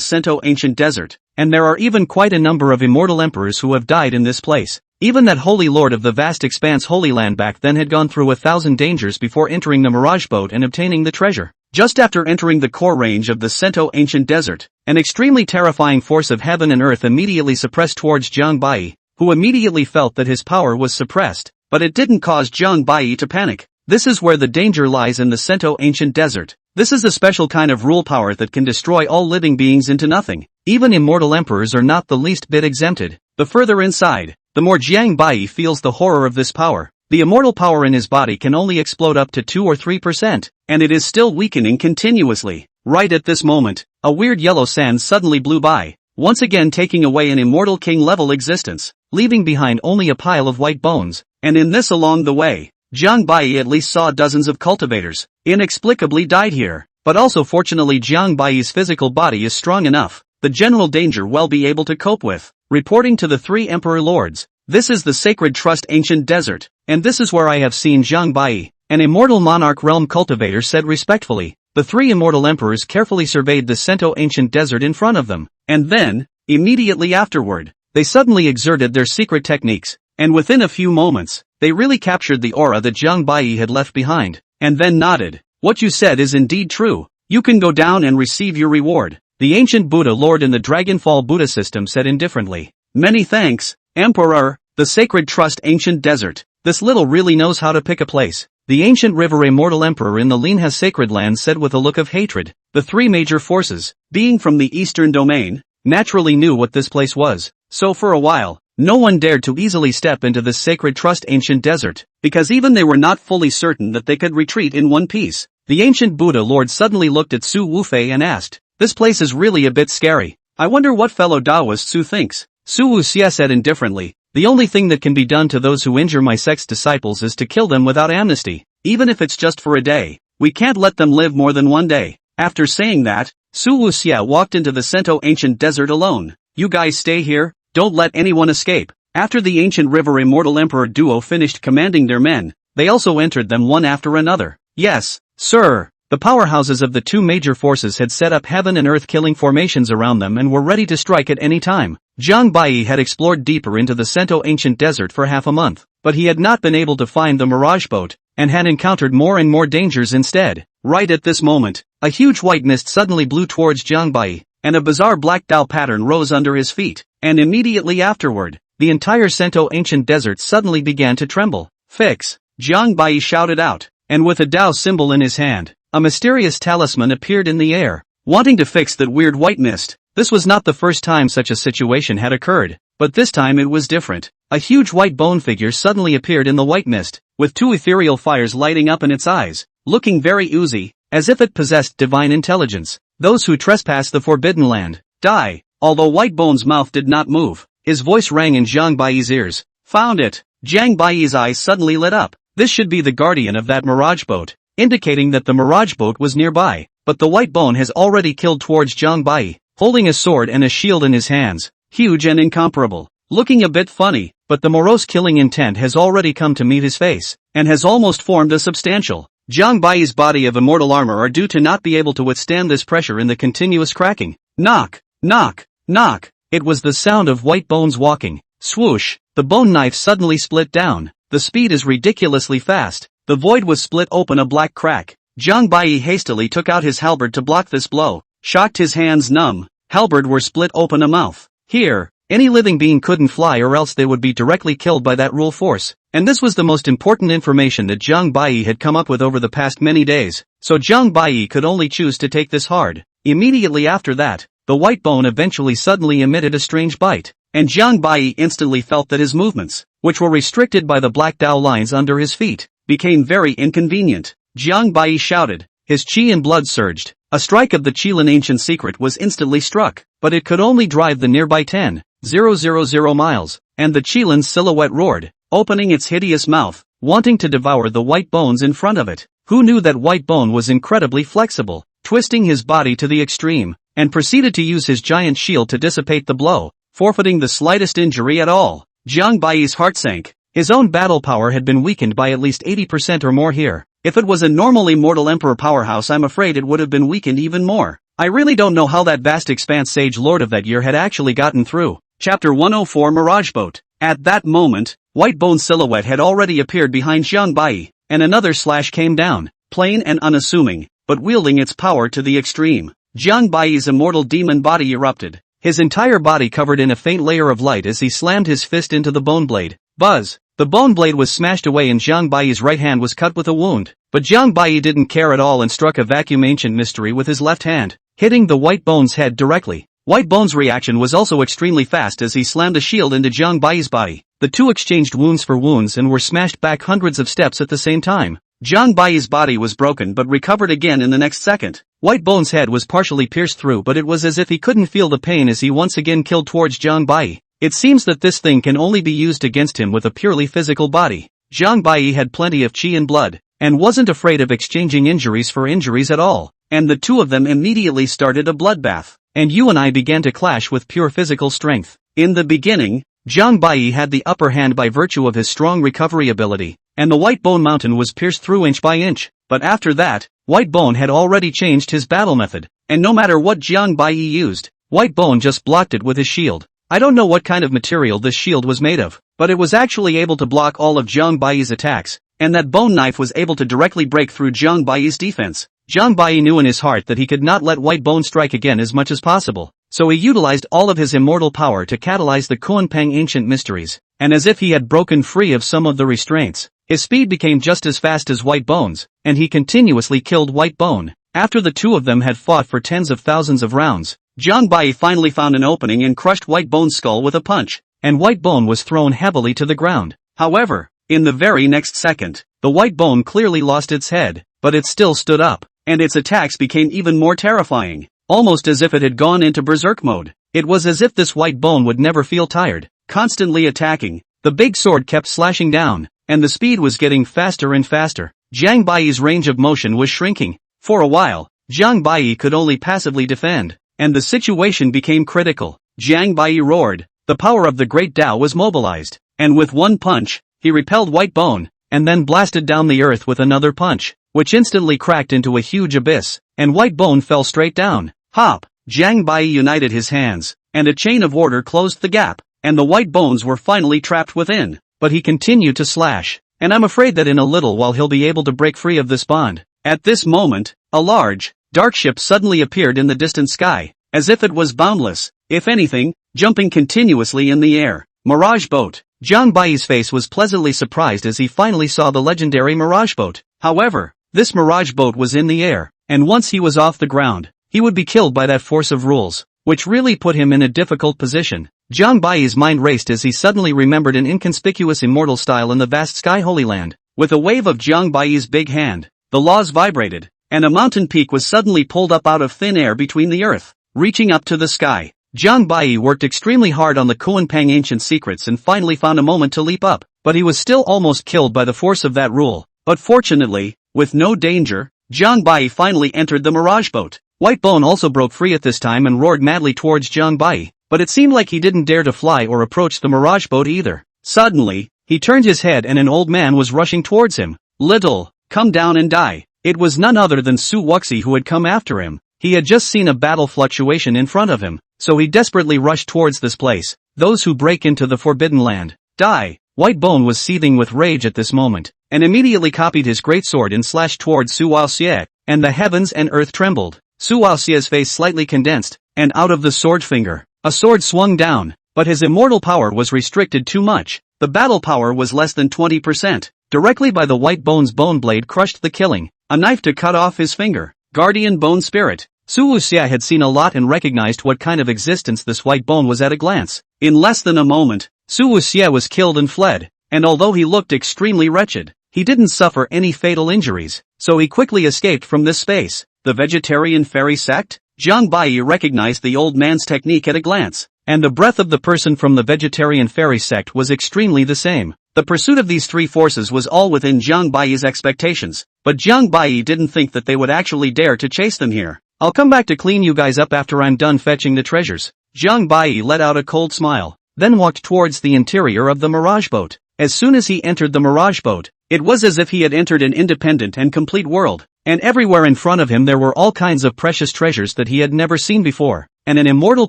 Sento ancient desert, and there are even quite a number of immortal emperors who have died in this place. Even that holy lord of the vast expanse Holy Land back then had gone through 1,000 dangers before entering the mirage boat and obtaining the treasure. Just after entering the core range of the Sento ancient desert, an extremely terrifying force of heaven and earth immediately suppressed towards Jiang Bai, who immediately felt that his power was suppressed, but it didn't cause Jiang Bai to panic. This is where the danger lies in the Sento ancient desert. This is a special kind of rule power that can destroy all living beings into nothing. Even immortal emperors are not the least bit exempted. The further inside, the more Jiang Bai feels the horror of this power. The immortal power in his body can only explode up to 2 or 3%, and it is still weakening continuously. Right at this moment, a weird yellow sand suddenly blew by, once again taking away an immortal king-level existence, leaving behind only a pile of white bones, and in this along the way, Jiang Bai at least saw dozens of cultivators, inexplicably died here, but also fortunately Jiang Bai's physical body is strong enough, the general danger will be able to cope with. Reporting to the 3 Emperor Lords, this is the Sacred Trust Ancient Desert, and this is where I have seen Jiang Bai, an immortal monarch realm cultivator said respectfully. The 3 immortal emperors carefully surveyed the Sento ancient desert in front of them, and then, immediately afterward, they suddenly exerted their secret techniques, and within a few moments, they really captured the aura that Jiang Bai had left behind, and then nodded. What you said is indeed true. You can go down and receive your reward. The ancient Buddha Lord in the Dragonfall Buddha system said indifferently. Many thanks, Emperor. The Sacred Trust Ancient Desert. This little really knows how to pick a place. The ancient river immortal emperor in the Linha sacred land said with a look of hatred. The 3 major forces, being from the eastern domain, naturally knew what this place was. So for a while, no one dared to easily step into this Sacred Trust Ancient Desert, because even they were not fully certain that they could retreat in one piece. The ancient Buddha Lord suddenly looked at Su Wufei and asked, "This place is really a bit scary. I wonder what fellow Taoist Su thinks." Su Wuxia said indifferently, "The only thing that can be done to those who injure my sect's disciples is to kill them without amnesty, even if it's just for a day. We can't let them live more than one day." After saying that, Su Wuxia walked into the Sento ancient desert alone. "You guys stay here, don't let anyone escape." After the ancient river immortal emperor duo finished commanding their men, they also entered them one after another. Yes, sir. The powerhouses of the 2 major forces had set up heaven and earth killing formations around them and were ready to strike at any time. Jiang Bai had explored deeper into the Sento ancient desert for half a month, but he had not been able to find the mirage boat, and had encountered more and more dangers instead. Right at this moment, a huge white mist suddenly blew towards Jiang Bai, and a bizarre black Dao pattern rose under his feet, and immediately afterward, the entire Sento ancient desert suddenly began to tremble. "Fix!" Jiang Bai shouted out, and with a Dao symbol in his hand, a mysterious talisman appeared in the air, wanting to fix that weird white mist. This was not the first time such a situation had occurred, but this time it was different. A huge white bone figure suddenly appeared in the white mist, with 2 ethereal fires lighting up in its eyes, looking very oozy, as if it possessed divine intelligence. "Those who trespass the forbidden land, die." Although White Bone's mouth did not move, his voice rang in Jiang Bai's ears. "Found it." Jiang Bai's eyes suddenly lit up. This should be the guardian of that mirage boat, indicating that the mirage boat was nearby, but the White Bone has already killed towards Jiang Bai, holding a sword and a shield in his hands, huge and incomparable, looking a bit funny, but the morose killing intent has already come to meet his face, and has almost formed a substantial. Jiang Bai's body of immortal armor are due to not be able to withstand this pressure in the continuous cracking. Knock, knock, knock. It was the sound of White Bones walking. Swoosh, the bone knife suddenly split down. The speed is ridiculously fast. The void was split open a black crack. Jiang Bai hastily took out his halberd to block this blow. Shocked, his hands numb, halberd were split open a mouth. Here, any living being couldn't fly or else they would be directly killed by that rule force. And this was the most important information that Jiang Bai had come up with over the past many days. So Jiang Bai could only choose to take this hard. Immediately after that, the White Bone eventually suddenly emitted a strange bite, and Jiang Bai instantly felt that his movements, which were restricted by the black Dao lines under his feet, became very inconvenient. Jiang Bai shouted. His chi and blood surged. A strike of the Qilin ancient secret was instantly struck, but it could only drive the nearby 10,000 miles, and the Qilin's silhouette roared, opening its hideous mouth, wanting to devour the White Bones in front of it. Who knew that White Bone was incredibly flexible? twisting his body to the extreme, and proceeded to use his giant shield to dissipate the blow, forfeiting the slightest injury at all. Jiang Baiyi's heart sank. His own battle power had been weakened by at least 80% or more here. If it was a normal immortal emperor powerhouse, I'm afraid it would have been weakened even more. I really don't know how that vast expanse Sage Lord of that year had actually gotten through. Chapter 104 Mirage Boat. At that moment, White Bone's silhouette had already appeared behind Jiang Baiyi, and another slash came down, plain and unassuming, but wielding its power to the extreme. Jiang Baiyi's immortal demon body erupted, his entire body covered in a faint layer of light as he slammed his fist into the bone blade. Buzz! The bone blade was smashed away and Jiang Baiyi's right hand was cut with a wound. But Jiang Baiyi didn't care at all and struck a vacuum ancient mystery with his left hand, hitting the White Bone's head directly. White Bone's reaction was also extremely fast as he slammed a shield into Jiang Baiyi's body. The two exchanged wounds for wounds and were smashed back hundreds of steps at the same time. Jiang Baiyi's body was broken but recovered again in the next second. White Bone's head was partially pierced through, but it was as if he couldn't feel the pain as he once again killed towards Jiang Baiyi. It seems that this thing can only be used against him with a purely physical body. Jiang Baiyi had plenty of chi and blood, and wasn't afraid of exchanging injuries for injuries at all. And the two of them immediately started a bloodbath, and you and I began to clash with pure physical strength. In the beginning, Jiang Baiyi had the upper hand by virtue of his strong recovery ability, and the White Bone Mountain was pierced through inch by inch. But after that, White Bone had already changed his battle method, and no matter what Jiang Baiyi used, White Bone just blocked it with his shield. I don't know what kind of material this shield was made of, but it was actually able to block all of Jiang Baiyi's attacks, and that bone knife was able to directly break through Jiang Baiyi's defense. Jiang Baiyi knew in his heart that he could not let White Bone strike again as much as possible, so he utilized all of his immortal power to catalyze the Kuanpang ancient mysteries, and as if he had broken free of some of the restraints, his speed became just as fast as White Bone's, and he continuously killed White Bone. After the two of them had fought for tens of thousands of rounds, Jiang Baiyi finally found an opening and crushed White Bone's skull with a punch, and White Bone was thrown heavily to the ground. However, in the very next second, the White Bone clearly lost its head, but it still stood up, and its attacks became even more terrifying, almost as if it had gone into berserk mode. It was as if this White Bone would never feel tired, constantly attacking. The big sword kept slashing down, and the speed was getting faster and faster. Jiang Baiyi's range of motion was shrinking. For a while, Jiang Baiyi could only passively defend, and the situation became critical. Jiang Baiyi roared. The power of the Great Tao was mobilized, and with one punch, he repelled White Bone, and then blasted down the earth with another punch, which instantly cracked into a huge abyss, and White Bone fell straight down. Hop! Jiang Baiyi united his hands, and a chain of order closed the gap, and the White Bones were finally trapped within. But he continued to slash, and I'm afraid that in a little while he'll be able to break free of this bond. At this moment, a large, dark ship suddenly appeared in the distant sky, as if it was boundless, if anything, jumping continuously in the air. Mirage Boat. Jiang Baiyi's face was pleasantly surprised as he finally saw the legendary Mirage Boat. However, this Mirage Boat was in the air, and once he was off the ground, he would be killed by that force of rules, which really put him in a difficult position. Jiang Baiyi's mind raced as he suddenly remembered an inconspicuous immortal style in the vast sky Holy Land. With a wave of Jiang Baiyi's big hand, the laws vibrated, and a mountain peak was suddenly pulled up out of thin air between the earth, reaching up to the sky. Jiang Baiyi worked extremely hard on the Kuanpang ancient secrets and finally found a moment to leap up, but he was still almost killed by the force of that rule. But fortunately, with no danger, Jiang Baiyi finally entered the Mirage Boat. White Bone also broke free at this time and roared madly towards Jiang Baiyi, but it seemed like he didn't dare to fly or approach the Mirage Boat either. Suddenly, he turned his head and an old man was rushing towards him. Little, come down and die. It was none other than Su Wuxi who had come after him. He had just seen a battle fluctuation in front of him, so he desperately rushed towards this place. Those who break into the Forbidden Land, die. White Bone was seething with rage at this moment, and immediately copied his great sword and slashed towards Su Wuxi, and the heavens and earth trembled. Su Wuxi's face slightly condensed, and out of the sword finger, a sword swung down, but his immortal power was restricted too much. The battle power was less than 20%. Directly by the White Bone's bone blade crushed the killing, a knife to cut off his finger. Guardian Bone Spirit. Su Wuxi had seen a lot and recognized what kind of existence this White Bone was at a glance. In less than a moment, Su Wuxi was killed and fled, and although he looked extremely wretched, he didn't suffer any fatal injuries, so he quickly escaped from this space. The Vegetarian Fairy Sect? Jiang Baiyi recognized the old man's technique at a glance, and the breath of the person from the Vegetarian Fairy Sect was extremely the same. The pursuit of these three forces was all within Jiang Baiyi's expectations, but Jiang Baiyi didn't think that they would actually dare to chase them here. I'll come back to clean you guys up after I'm done fetching the treasures. Jiang Baiyi let out a cold smile, then walked towards the interior of the Mirage boat. As soon as he entered the Mirage boat, it was as if he had entered an independent and complete world, and everywhere in front of him there were all kinds of precious treasures that he had never seen before, and an immortal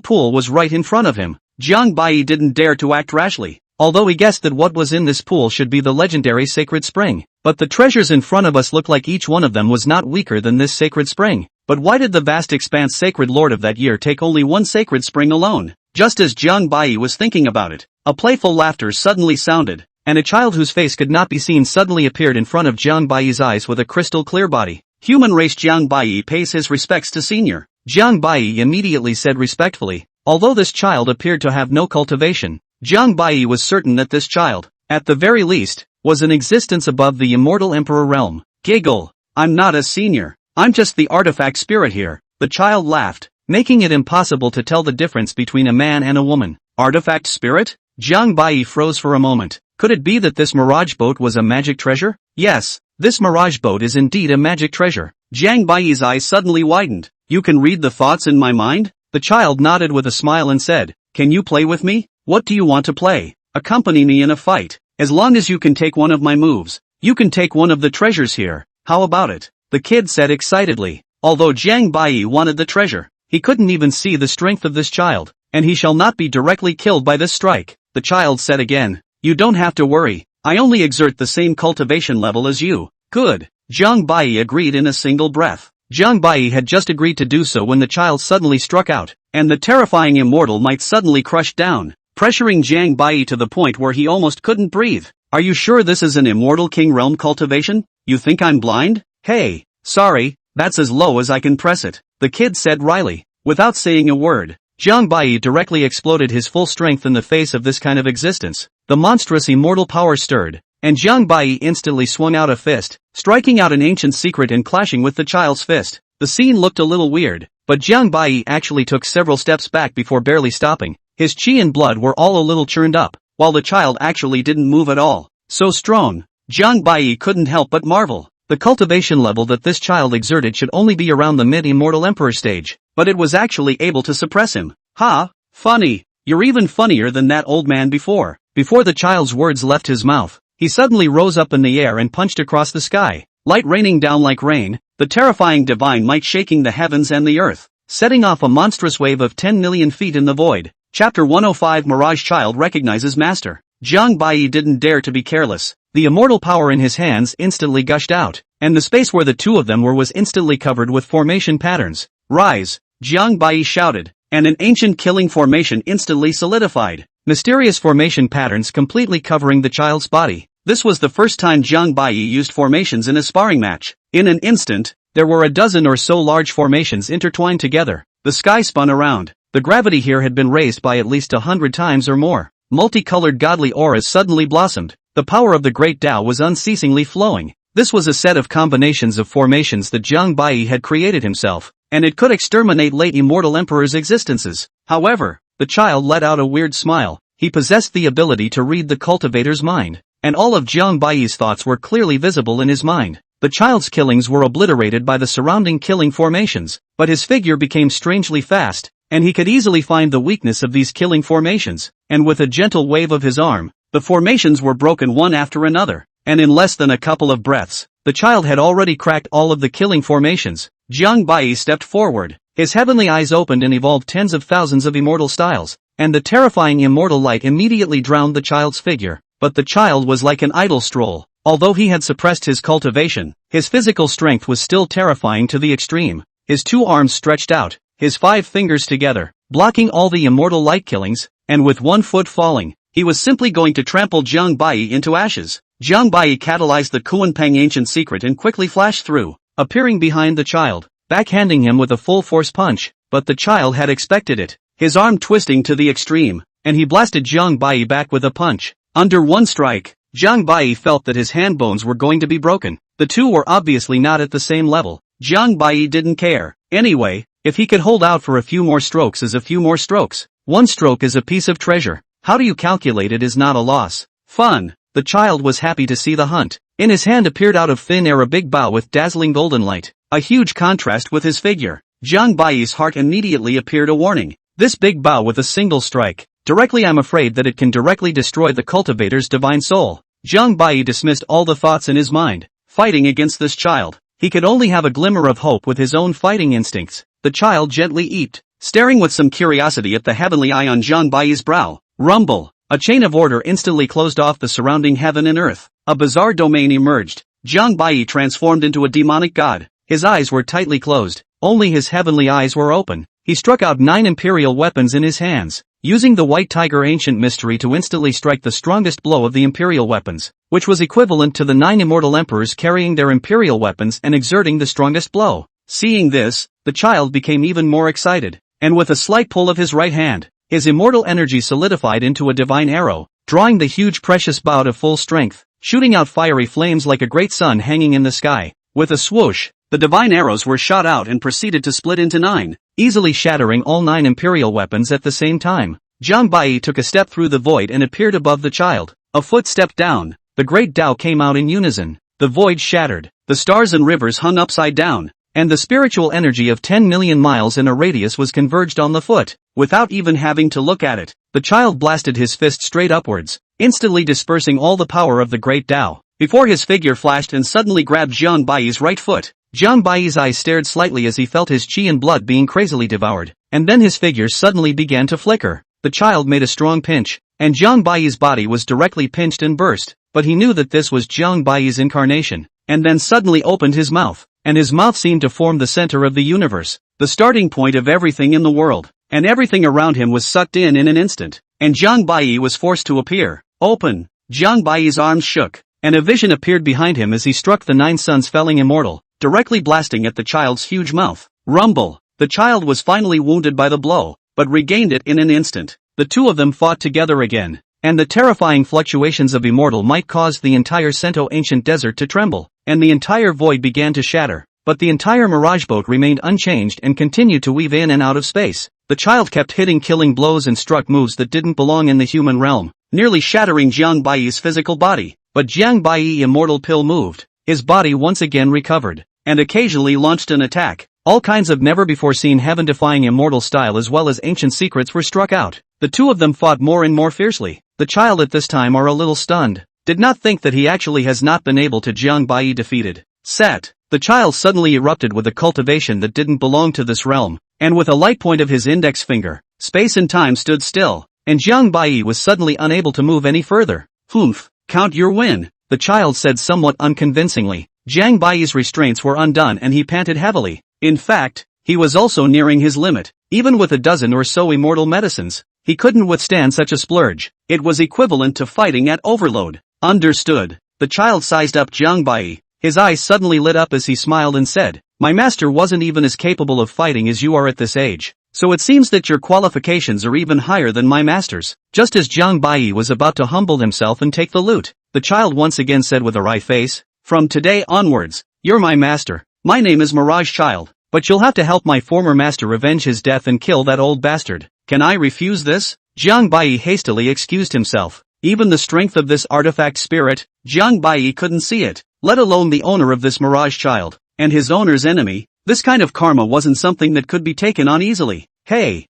pool was right in front of him. Jiang Baiyi didn't dare to act rashly, although he guessed that what was in this pool should be the legendary sacred spring. But the treasures in front of us looked like each one of them was not weaker than this sacred spring. But why did the vast expanse sacred lord of that year take only one sacred spring alone? Just as Jiang Baiyi was thinking about it, a playful laughter suddenly sounded, and a child whose face could not be seen suddenly appeared in front of Jiang Baiyi's eyes with a crystal clear body. Human race. Jiang Baiyi pays his respects to senior. Jiang Baiyi immediately said respectfully, although this child appeared to have no cultivation, Jiang Baiyi was certain that this child, at the very least, was in existence above the immortal emperor realm. Giggle. I'm not a senior. I'm just the artifact spirit here. The child laughed, making it impossible to tell the difference between a man and a woman. Artifact spirit? Jiang Baiyi froze for a moment. Could it be that this mirage boat was a magic treasure? Yes, this mirage boat is indeed a magic treasure. Jiang Baiyi's eyes suddenly widened. You can read the thoughts in my mind? The child nodded with a smile and said, can you play with me? What do you want to play? Accompany me in a fight. As long as you can take one of my moves, you can take one of the treasures here. How about it? The kid said excitedly. Although Jiang Baiyi wanted the treasure, he couldn't even see the strength of this child, and he shall not be directly killed by this strike. The child said again, you don't have to worry, I only exert the same cultivation level as you. Good. Jiang Baiyi agreed in a single breath. Jiang Baiyi had just agreed to do so when the child suddenly struck out, and the terrifying immortal might suddenly crushed down, pressuring Jiang Baiyi to the point where he almost couldn't breathe. Are you sure this is an immortal king realm cultivation? You think I'm blind? Hey, sorry, that's as low as I can press it, the kid said wryly. Without saying a word, Jiang Baiyi directly exploded his full strength in the face of this kind of existence. The monstrous immortal power stirred, and Jiang Baiyi instantly swung out a fist, striking out an ancient secret and clashing with the child's fist. The scene looked a little weird, but Jiang Baiyi actually took several steps back before barely stopping. His chi and blood were all a little churned up, while the child actually didn't move at all. So strong. Jiang Baiyi couldn't help but marvel. The cultivation level that this child exerted should only be around the mid-immortal emperor stage, but it was actually able to suppress him. Ha! Funny. You're even funnier than that old man before. Before the child's words left his mouth, he suddenly rose up in the air and punched across the sky, light raining down like rain, the terrifying divine might shaking the heavens and the earth, setting off a monstrous wave of 10 million feet in the void. Chapter 105. Mirage Child recognizes master. Jiang Baiyi didn't dare to be careless. The immortal power in his hands instantly gushed out, and the space where the two of them were was instantly covered with formation patterns. Rise! Jiang Baiyi shouted, and an ancient killing formation instantly solidified. Mysterious formation patterns completely covering the child's body. This was the first time Jiang Baiyi used formations in a sparring match. In an instant, there were a dozen or so large formations intertwined together. The sky spun around. The gravity here had been raised by at least 100 times or more. Multicolored godly auras suddenly blossomed. The power of the great Tao was unceasingly flowing. This was a set of combinations of formations that Jiang Baiyi had created himself, and it could exterminate late immortal emperors' existences. However, the child let out a weird smile. He possessed the ability to read the cultivator's mind, and all of Jiang Baiyi's thoughts were clearly visible in his mind. The child's killings were obliterated by the surrounding killing formations, but his figure became strangely fast, and he could easily find the weakness of these killing formations, and with a gentle wave of his arm, the formations were broken one after another, and in less than a couple of breaths, the child had already cracked all of the killing formations. Jiang Baiyi stepped forward, his heavenly eyes opened and evolved tens of thousands of immortal styles, and the terrifying immortal light immediately drowned the child's figure. But the child was like an idle stroll. Although he had suppressed his cultivation, his physical strength was still terrifying to the extreme. His two arms stretched out, his 5 fingers together, blocking all the immortal light killings, and with 1 foot falling, he was simply going to trample Jiang Baiyi into ashes. Jiang Baiyi catalyzed the Kuanpeng ancient secret and quickly flashed through, appearing behind the child, backhanding him with a full force punch, but the child had expected it, his arm twisting to the extreme, and he blasted Jiang Baiyi back with a punch. Under one strike, Jiang Baiyi felt that his hand bones were going to be broken. The two were obviously not at the same level. Jiang Baiyi didn't care. Anyway, if he could hold out for a few more strokes is a few more strokes. 1 stroke is a piece of treasure. How do you calculate it is not a loss? Fun. The child was happy to see the hunt. In his hand appeared out of thin air a big bow with dazzling golden light, a huge contrast with his figure. Jiang Baiyi's heart immediately appeared a warning. This big bow with a single strike. Directly, I'm afraid that it can directly destroy the cultivator's divine soul. Jiang Baiyi dismissed all the thoughts in his mind. Fighting against this child. He could only have a glimmer of hope with his own fighting instincts. The child gently eeped, staring with some curiosity at the heavenly eye on Jiang Baiyi's brow. Rumble. A chain of order instantly closed off the surrounding heaven and earth. A bizarre domain emerged. Jiang Baiyi transformed into a demonic god. His eyes were tightly closed. Only his heavenly eyes were open. He struck out 9 imperial weapons in his hands, using the white tiger ancient mystery to instantly strike the strongest blow of the imperial weapons, which was equivalent to the 9 immortal emperors carrying their imperial weapons and exerting the strongest blow. Seeing this, the child became even more excited, and with a slight pull of his right hand, his immortal energy solidified into a divine arrow, drawing the huge precious bow to full strength, shooting out fiery flames like a great sun hanging in the sky. With a swoosh, the divine arrows were shot out and proceeded to split into 9, easily shattering all 9 imperial weapons at the same time. Jiang Baiyi took a step through the void and appeared above the child. A foot stepped down. The great Tao came out in unison. The void shattered. The stars and rivers hung upside down, and the spiritual energy of 10 million miles in a radius was converged on the foot. Without even having to look at it, the child blasted his fist straight upwards, instantly dispersing all the power of the great Tao. Before his figure flashed and suddenly grabbed Jiang Baiyi's right foot. Jiang Baiyi's eyes stared slightly as he felt his chi and blood being crazily devoured, and then his figure suddenly began to flicker. The child made a strong pinch, and Jiang Baiyi's body was directly pinched and burst, but he knew that this was Jiang Baiyi's incarnation, and then suddenly opened his mouth, and his mouth seemed to form the center of the universe, the starting point of everything in the world, and everything around him was sucked in an instant, and Jiang Baiyi was forced to appear. Open! Jiang Baiyi's arms shook, and a vision appeared behind him as he struck the 9 suns felling immortal, directly blasting at the child's huge mouth. Rumble! The child was finally wounded by the blow, but regained it in an instant. The two of them fought together again, and the terrifying fluctuations of immortal might caused the entire Sento ancient desert to tremble, and the entire void began to shatter, but the entire mirage boat remained unchanged and continued to weave in and out of space. The child kept hitting killing blows and struck moves that didn't belong in the human realm, nearly shattering Jiang Baiyi's physical body, but Jiang Baiyi immortal pill moved, his body once again recovered, and occasionally launched an attack. All kinds of never-before-seen heaven-defying immortal style as well as ancient secrets were struck out. The two of them fought more and more fiercely. The child at this time are a little stunned, did not think that he actually has not been able to Jiang Baiyi defeated. Set. The child suddenly erupted with a cultivation that didn't belong to this realm, and with a light point of his index finger, space and time stood still, and Jiang Baiyi was suddenly unable to move any further. Humph, count your win, the child said somewhat unconvincingly. Jiang Baiyi's restraints were undone and he panted heavily. In fact, he was also nearing his limit. Even with a dozen or so immortal medicines, he couldn't withstand such a splurge. It was equivalent to fighting at overload. Understood. The child sized up Jiang Baiyi. His eyes suddenly lit up as he smiled and said, "My master wasn't even as capable of fighting as you are at this age. So it seems that your qualifications are even higher than my master's." Just as Jiang Baiyi was about to humble himself and take the loot, the child once again said with a wry face, "From today onwards, you're my master. My name is Mirage Child, but you'll have to help my former master revenge his death and kill that old bastard. Can I refuse this?" Jiang Baiyi hastily excused himself. Even the strength of this artifact spirit, Jiang Baiyi couldn't see it, let alone the owner of this Mirage Child, and his owner's enemy. This kind of karma wasn't something that could be taken on easily. Hey,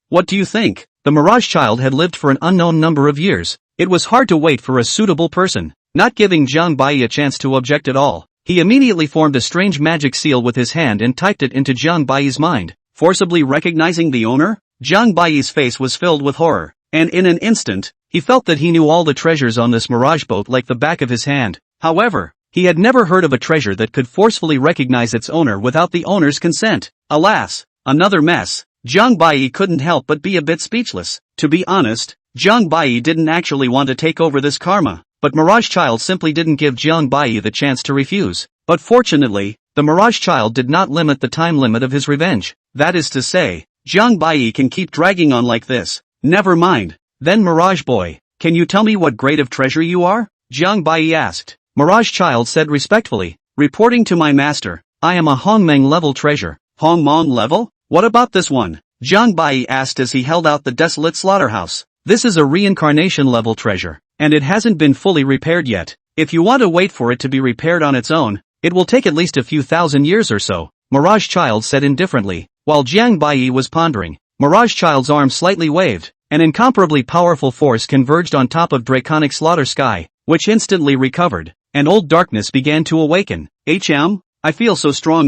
what do you think? The Mirage Child had lived for an unknown number of years. It was hard to wait for a suitable person. Not giving Jiang Baiyi a chance to object at all, he immediately formed a strange magic seal with his hand and typed it into Jiang Baiyi's mind, forcibly recognizing the owner. Jiang Baiyi's face was filled with horror, and in an instant, he felt that he knew all the treasures on this mirage boat like the back of his hand. However, he had never heard of a treasure that could forcefully recognize its owner without the owner's consent. Alas, another mess. Jiang Baiyi couldn't help but be a bit speechless. To be honest, Jiang Baiyi didn't actually want to take over this karma, but Mirage Child simply didn't give Jiang Baiyi the chance to refuse. But fortunately, the Mirage Child did not limit the time limit of his revenge. That is to say, Jiang Baiyi can keep dragging on like this. Never mind. Then Mirage Boy, can you tell me what grade of treasure you are? Jiang Baiyi asked. Mirage Child said respectfully, reporting to my master, I am a Hongmeng level treasure. Hongmeng level? What about this one? Jiang Baiyi asked as he held out the desolate slaughterhouse. This is a reincarnation level treasure, and it hasn't been fully repaired yet. If you want to wait for it to be repaired on its own, it will take at least a few thousand years or so, Mirage Child said indifferently. While Jiang Baiyi was pondering, Mirage Child's arm slightly waved. An incomparably powerful force converged on top of Draconic Slaughter Sky, which instantly recovered, and old darkness began to awaken. I feel so strong.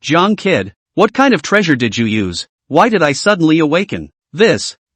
Jiang kid, what kind of treasure did you use? Why did I suddenly awaken?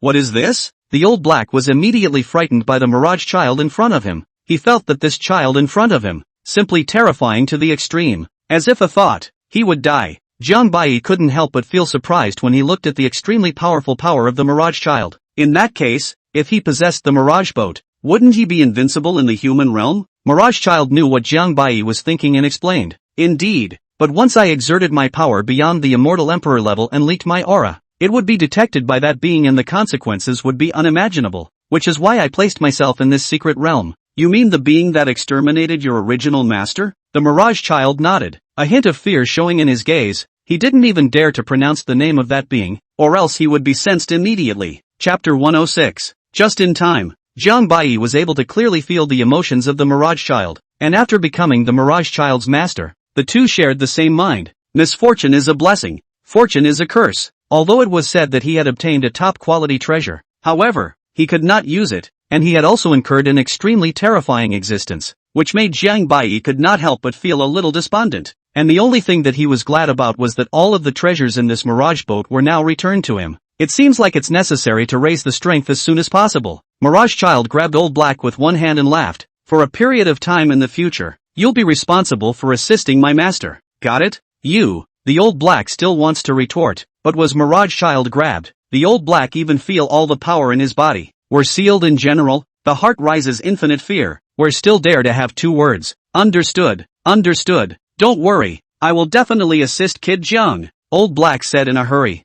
What is this? The old black was immediately frightened by the Mirage Child in front of him. He felt that this child in front of him, simply terrifying to the extreme. As if a thought, he would die. Jiang Baiyi couldn't help but feel surprised when he looked at the extremely powerful power of the Mirage Child. In that case, if he possessed the Mirage Boat, wouldn't he be invincible in the human realm? Mirage Child knew what Jiang Baiyi was thinking and explained. Indeed, but once I exerted my power beyond the Immortal Emperor level and leaked my aura, it would be detected by that being and the consequences would be unimaginable, which is why I placed myself in this secret realm. You mean the being that exterminated your original master? The Mirage Child nodded, a hint of fear showing in his gaze. He didn't even dare to pronounce the name of that being, or else he would be sensed immediately. Chapter 106. Just in time, Jiang Baiyi was able to clearly feel the emotions of the Mirage Child, and after becoming the Mirage Child's master, the two shared the same mind. Misfortune is a blessing, fortune is a curse. Although it was said that he had obtained a top-quality treasure, however, he could not use it, and he had also incurred an extremely terrifying existence, which made Jiang Baiyi could not help but feel a little despondent. And the only thing that he was glad about was that all of the treasures in this Mirage Boat were now returned to him. It seems like it's necessary to raise the strength as soon as possible. Mirage Child grabbed Old Black with one hand and laughed. For a period of time in the future, you'll be responsible for assisting my master. Got it? The Old Black still wants to retort, but was Mirage Child grabbed. The Old Black even feel all the power in his body. We're sealed in general, the heart rises infinite fear. We're still dare to have 2 words. Understood. Don't worry, I will definitely assist Kid Jiang, Old Black said in a hurry.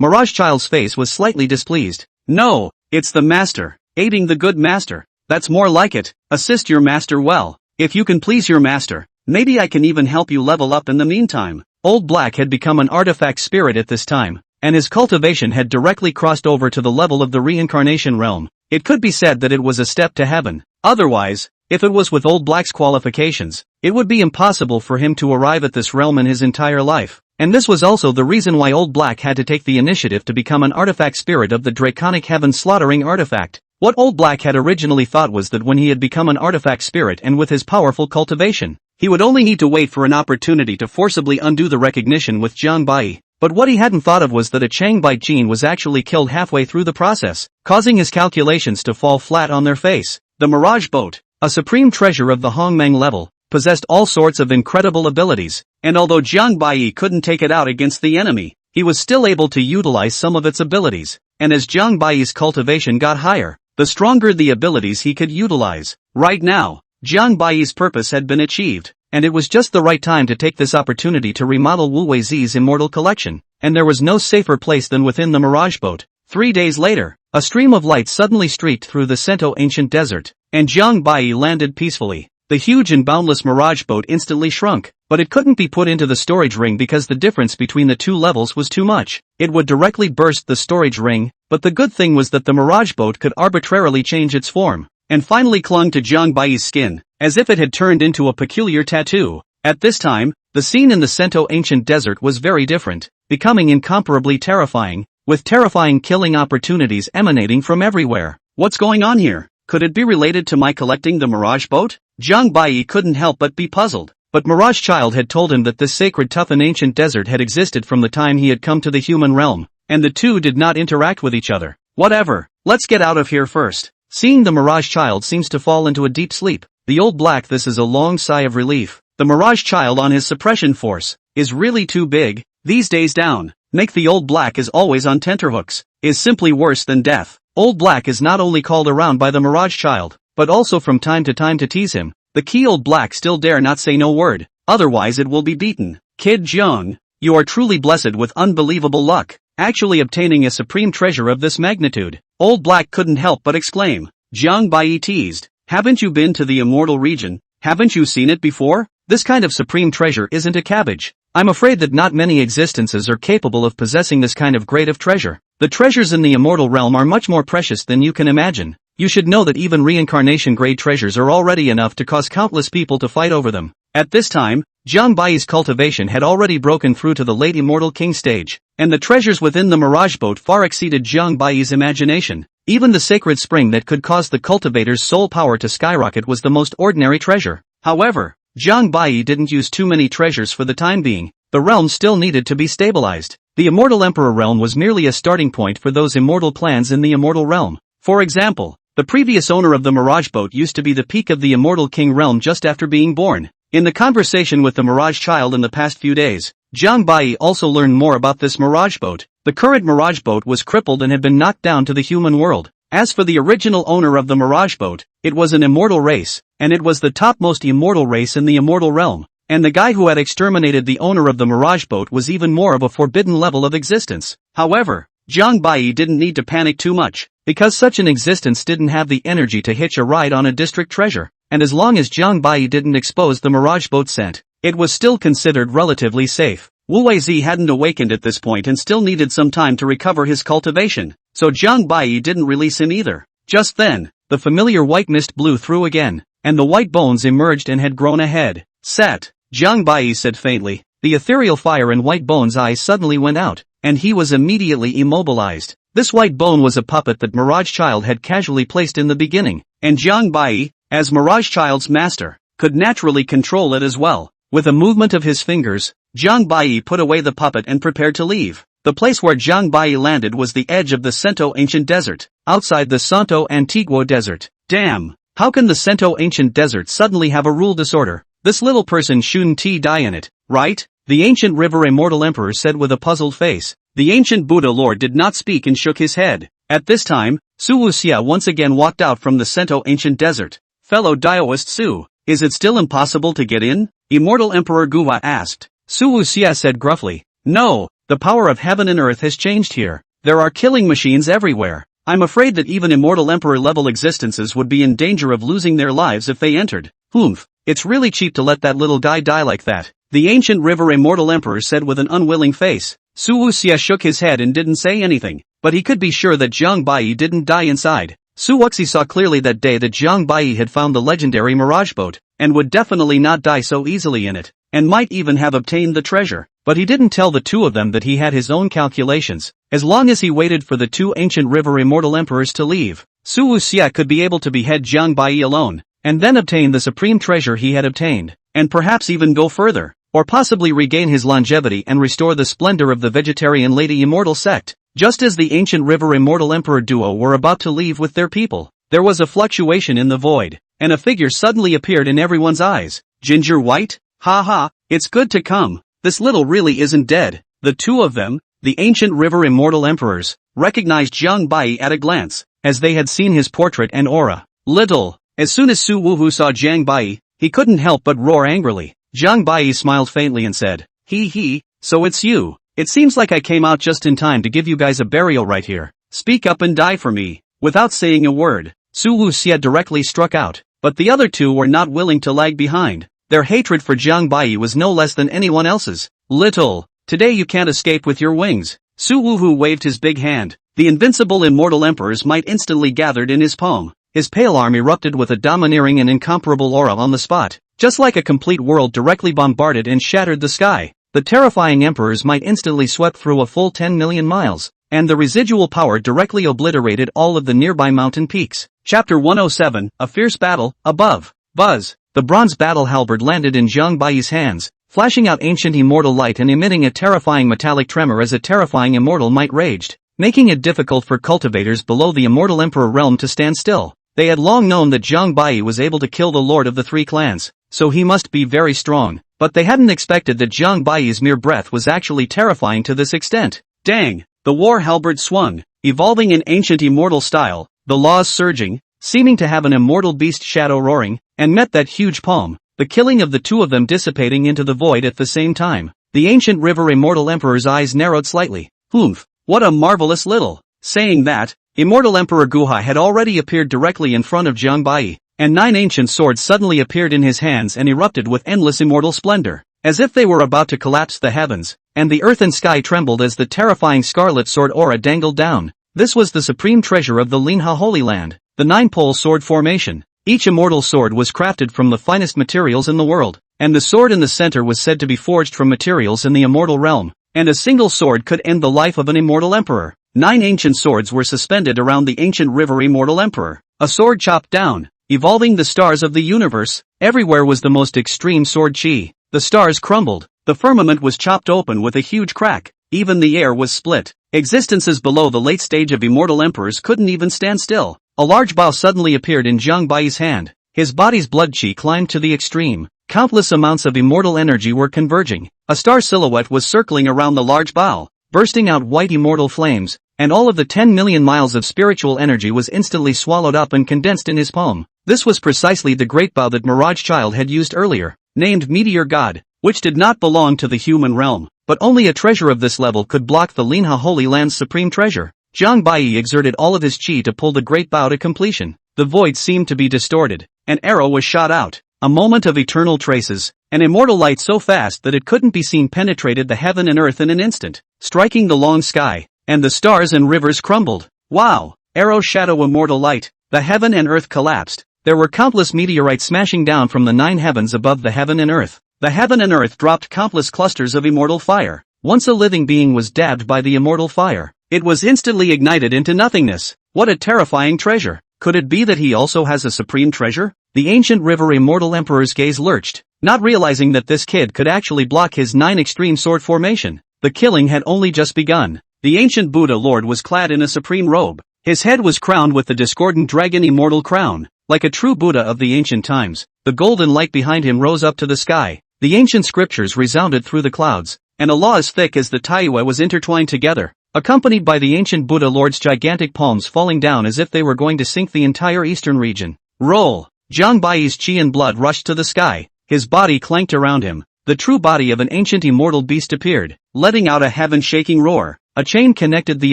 Mirage Child's face was slightly displeased. No, it's the master, aiding the good master. That's more like it, assist your master well. If you can please your master, maybe I can even help you level up in the meantime. Old Black had become an artifact spirit at this time, and his cultivation had directly crossed over to the level of the reincarnation realm. It could be said that it was a step to heaven. Otherwise, if it was with Old Black's qualifications, it would be impossible for him to arrive at this realm in his entire life. And this was also the reason why Old Black had to take the initiative to become an artifact spirit of the Draconic Heaven slaughtering artifact. What Old Black had originally thought was that when he had become an artifact spirit and with his powerful cultivation, he would only need to wait for an opportunity to forcibly undo the recognition with Jiang Baiyi. But what he hadn't thought of was that a Changbite gene was actually killed halfway through the process, causing his calculations to fall flat on their face. The Mirage Boat, a supreme treasure of the Hongmeng level, possessed all sorts of incredible abilities, and although Jiang Baiyi couldn't take it out against the enemy, he was still able to utilize some of its abilities, and as Jiang Baiyi's cultivation got higher, the stronger the abilities he could utilize. Right now, Jiang Baiyi's purpose had been achieved, and it was just the right time to take this opportunity to remodel Wu Weizi's immortal collection, and there was no safer place than within the Mirage Boat. 3 days later, a stream of light suddenly streaked through the Sento ancient desert, and Jiang Baiyi landed peacefully. The huge and boundless Mirage Boat instantly shrunk, but it couldn't be put into the storage ring because the difference between the 2 levels was too much. It would directly burst the storage ring, but the good thing was that the Mirage Boat could arbitrarily change its form, and finally clung to Jiang Baiyi's skin, as if it had turned into a peculiar tattoo. At this time, the scene in the Sento ancient desert was very different, becoming incomparably terrifying, with terrifying killing opportunities emanating from everywhere. What's going on here? Could it be related to my collecting the Mirage Boat? Jiang Baiyi couldn't help but be puzzled, but Mirage Child had told him that this sacred tough and ancient desert had existed from the time he had come to the human realm, and the two did not interact with each other. Whatever, let's get out of here first. Seeing the Mirage Child seems to fall into a deep sleep, the Old Black this is a long sigh of relief. The Mirage Child on his suppression force is really too big. These days down, make the Old Black is always on tenterhooks, is simply worse than death. Old Black is not only called around by the Mirage Child, but also from time to tease him. The key Old Black still dare not say no word, otherwise it will be beaten. Kid Jiang, you are truly blessed with unbelievable luck, actually obtaining a supreme treasure of this magnitude. Old Black couldn't help but exclaim. Jiang Baiyi teased, haven't you been to the immortal region? Haven't you seen it before? This kind of supreme treasure isn't a cabbage. I'm afraid that not many existences are capable of possessing this kind of grade of treasure. The treasures in the immortal realm are much more precious than you can imagine. You should know that even reincarnation-grade treasures are already enough to cause countless people to fight over them. At this time, Jiang Bai's cultivation had already broken through to the late Immortal King stage, and the treasures within the Mirage Boat far exceeded Jiang Bai's imagination. Even the sacred spring that could cause the cultivator's soul power to skyrocket was the most ordinary treasure. However, Jiang Bai didn't use too many treasures for the time being. The realm still needed to be stabilized. The Immortal Emperor realm was merely a starting point for those immortal plans in the immortal realm. For example, the previous owner of the Mirage Boat used to be the peak of the Immortal King realm just after being born. In the conversation with the Mirage Child in the past few days, Jiang Bai also learned more about this Mirage Boat. The current Mirage Boat was crippled and had been knocked down to the human world. As for the original owner of the Mirage Boat, it was an immortal race, and it was the topmost immortal race in the immortal realm. And the guy who had exterminated the owner of the Mirage Boat was even more of a forbidden level of existence. However, Jiang Bai didn't need to panic too much, because such an existence didn't have the energy to hitch a ride on a district treasure, and as long as Jiang Bai didn't expose the Mirage Boat scent, it was still considered relatively safe. Wu Weizi hadn't awakened at this point and still needed some time to recover his cultivation, so Jiang Bai didn't release him either. Just then, the familiar white mist blew through again, and the white bones emerged and had grown ahead. Set, Jiang Bai said faintly. The ethereal fire in White Bone's eyes suddenly went out, and he was immediately immobilized. This white bone was a puppet that Mirage Child had casually placed in the beginning, and Jiang Bai, as Mirage Child's master, could naturally control it as well. With a movement of his fingers, Jiang Bai put away the puppet and prepared to leave. The place where Jiang Bai landed was the edge of the Sento Ancient Desert, outside the Santo Antiguo Desert. Damn, how can the Sento Ancient Desert suddenly have a rule disorder? This little person shouldn't die in it, right? The ancient river immortal emperor said with a puzzled face. The ancient Buddha Lord did not speak and shook his head. At this time, Su Wuxia once again walked out from the Sento Ancient Desert. Fellow Daoist Su, is it still impossible to get in? Immortal Emperor Guhua asked. Su Wuxia said gruffly. No, the power of heaven and earth has changed here. There are killing machines everywhere. I'm afraid that even immortal emperor level existences would be in danger of losing their lives if they entered. Humph, it's really cheap to let that little guy die like that. The ancient river immortal emperor said with an unwilling face. Su Wuxia shook his head and didn't say anything, but he could be sure that Jiang Bai didn't die inside. Su Wuxi saw clearly that day that Jiang Bai had found the legendary Mirage Boat, and would definitely not die so easily in it, and might even have obtained the treasure. But he didn't tell the two of them that he had his own calculations. As long as he waited for the two ancient river immortal emperors to leave, Su Wuxia could be able to behead Jiang Bai alone, and then obtain the supreme treasure he had obtained, and perhaps even go further, or possibly regain his longevity and restore the splendor of the vegetarian lady immortal sect. Just as the ancient river immortal emperor duo were about to leave with their people, there was a fluctuation in the void, and a figure suddenly appeared in everyone's eyes. Ginger White? Ha ha, it's good to come. This little really isn't dead. The two of them, the ancient river immortal emperors, recognized Jiang Bai at a glance, as they had seen his portrait and aura. Little. As soon as Su Wuhu saw Jiang Bai, he couldn't help but roar angrily. Jiang Bai smiled faintly and said, He, so it's you. It seems like I came out just in time to give you guys a burial right here. Speak up and die for me. Without saying a word, Su Wuxia directly struck out, but the other two were not willing to lag behind. Their hatred for Jiang Bai was no less than anyone else's. Little, today you can't escape with your wings. Su Wuhu waved his big hand. The invincible immortal emperor's might instantly gathered in his palm. His pale arm erupted with a domineering and incomparable aura on the spot, just like a complete world directly bombarded and shattered the sky. The terrifying emperor's might instantly swept through a full 10 million miles, and the residual power directly obliterated all of the nearby mountain peaks. Chapter 107, A Fierce Battle, Above. Buzz. The bronze battle halberd landed in Jiang Bai's hands, flashing out ancient immortal light and emitting a terrifying metallic tremor as a terrifying immortal might raged, making it difficult for cultivators below the immortal emperor realm to stand still. They had long known that Jiang Bai was able to kill the lord of the three clans, so he must be very strong, but they hadn't expected that Jiang Bai's mere breath was actually terrifying to this extent. Dang! The war halberd swung, evolving in ancient immortal style, the laws surging, seeming to have an immortal beast shadow roaring, and met that huge palm, the killing of the two of them dissipating into the void at the same time. The ancient river immortal emperor's eyes narrowed slightly. Humph, what a marvelous little. Saying that, immortal emperor Guha had already appeared directly in front of Jiang Bai, and 9 ancient swords suddenly appeared in his hands and erupted with endless immortal splendor. as if they were about to collapse the heavens, and the earth and sky trembled as the terrifying scarlet sword aura dangled down. This was the supreme treasure of the Linha Holy Land, the nine-pole sword formation. Each immortal sword was crafted from the finest materials in the world, and the sword in the center was said to be forged from materials in the immortal realm, and a single sword could end the life of an immortal emperor. 9 ancient swords were suspended around the ancient river immortal emperor, a sword chopped down, evolving the stars of the universe. Everywhere was the most extreme sword chi. The stars crumbled, the firmament was chopped open with a huge crack, even the air was split. Existences below the late stage of immortal emperors couldn't even stand still. A large bow suddenly appeared in Jiang Bai's hand. His body's blood chi climbed to the extreme. Countless amounts of immortal energy were converging. A star silhouette was circling around the large bow, bursting out white immortal flames, and all of the 10 million miles of spiritual energy was instantly swallowed up and condensed in his palm. This was precisely the great bow that Mirage Child had used earlier, named Meteor God, which did not belong to the human realm, but only a treasure of this level could block the Linha Holy Land's supreme treasure. Jiang Bai exerted all of his chi to pull the great bow to completion. The void seemed to be distorted. An arrow was shot out. A moment of eternal traces. An immortal light so fast that it couldn't be seen penetrated the heaven and earth in an instant, striking the long sky, and the stars and rivers crumbled. Wow! Arrow shadow immortal light. The heaven and earth collapsed. There were countless meteorites smashing down from the 9 heavens above the heaven and earth. The heaven and earth dropped countless clusters of immortal fire. Once a living being was dabbed by the immortal fire, it was instantly ignited into nothingness. What a terrifying treasure! Could it be that he also has a supreme treasure? The ancient river immortal emperor's gaze lurched, not realizing that this kid could actually block his 9 extreme sword formation. The killing had only just begun. The ancient Buddha Lord was clad in a supreme robe. His head was crowned with the discordant dragon immortal crown. Like a true Buddha of the ancient times, the golden light behind him rose up to the sky. The ancient scriptures resounded through the clouds, and a law as thick as the Taiwa was intertwined together, accompanied by the ancient Buddha Lord's gigantic palms falling down as if they were going to sink the entire eastern region. Roll! Jiang Bai's chi and blood rushed to the sky. His body clanked around him. The true body of an ancient immortal beast appeared, letting out a heaven-shaking roar. A chain connected the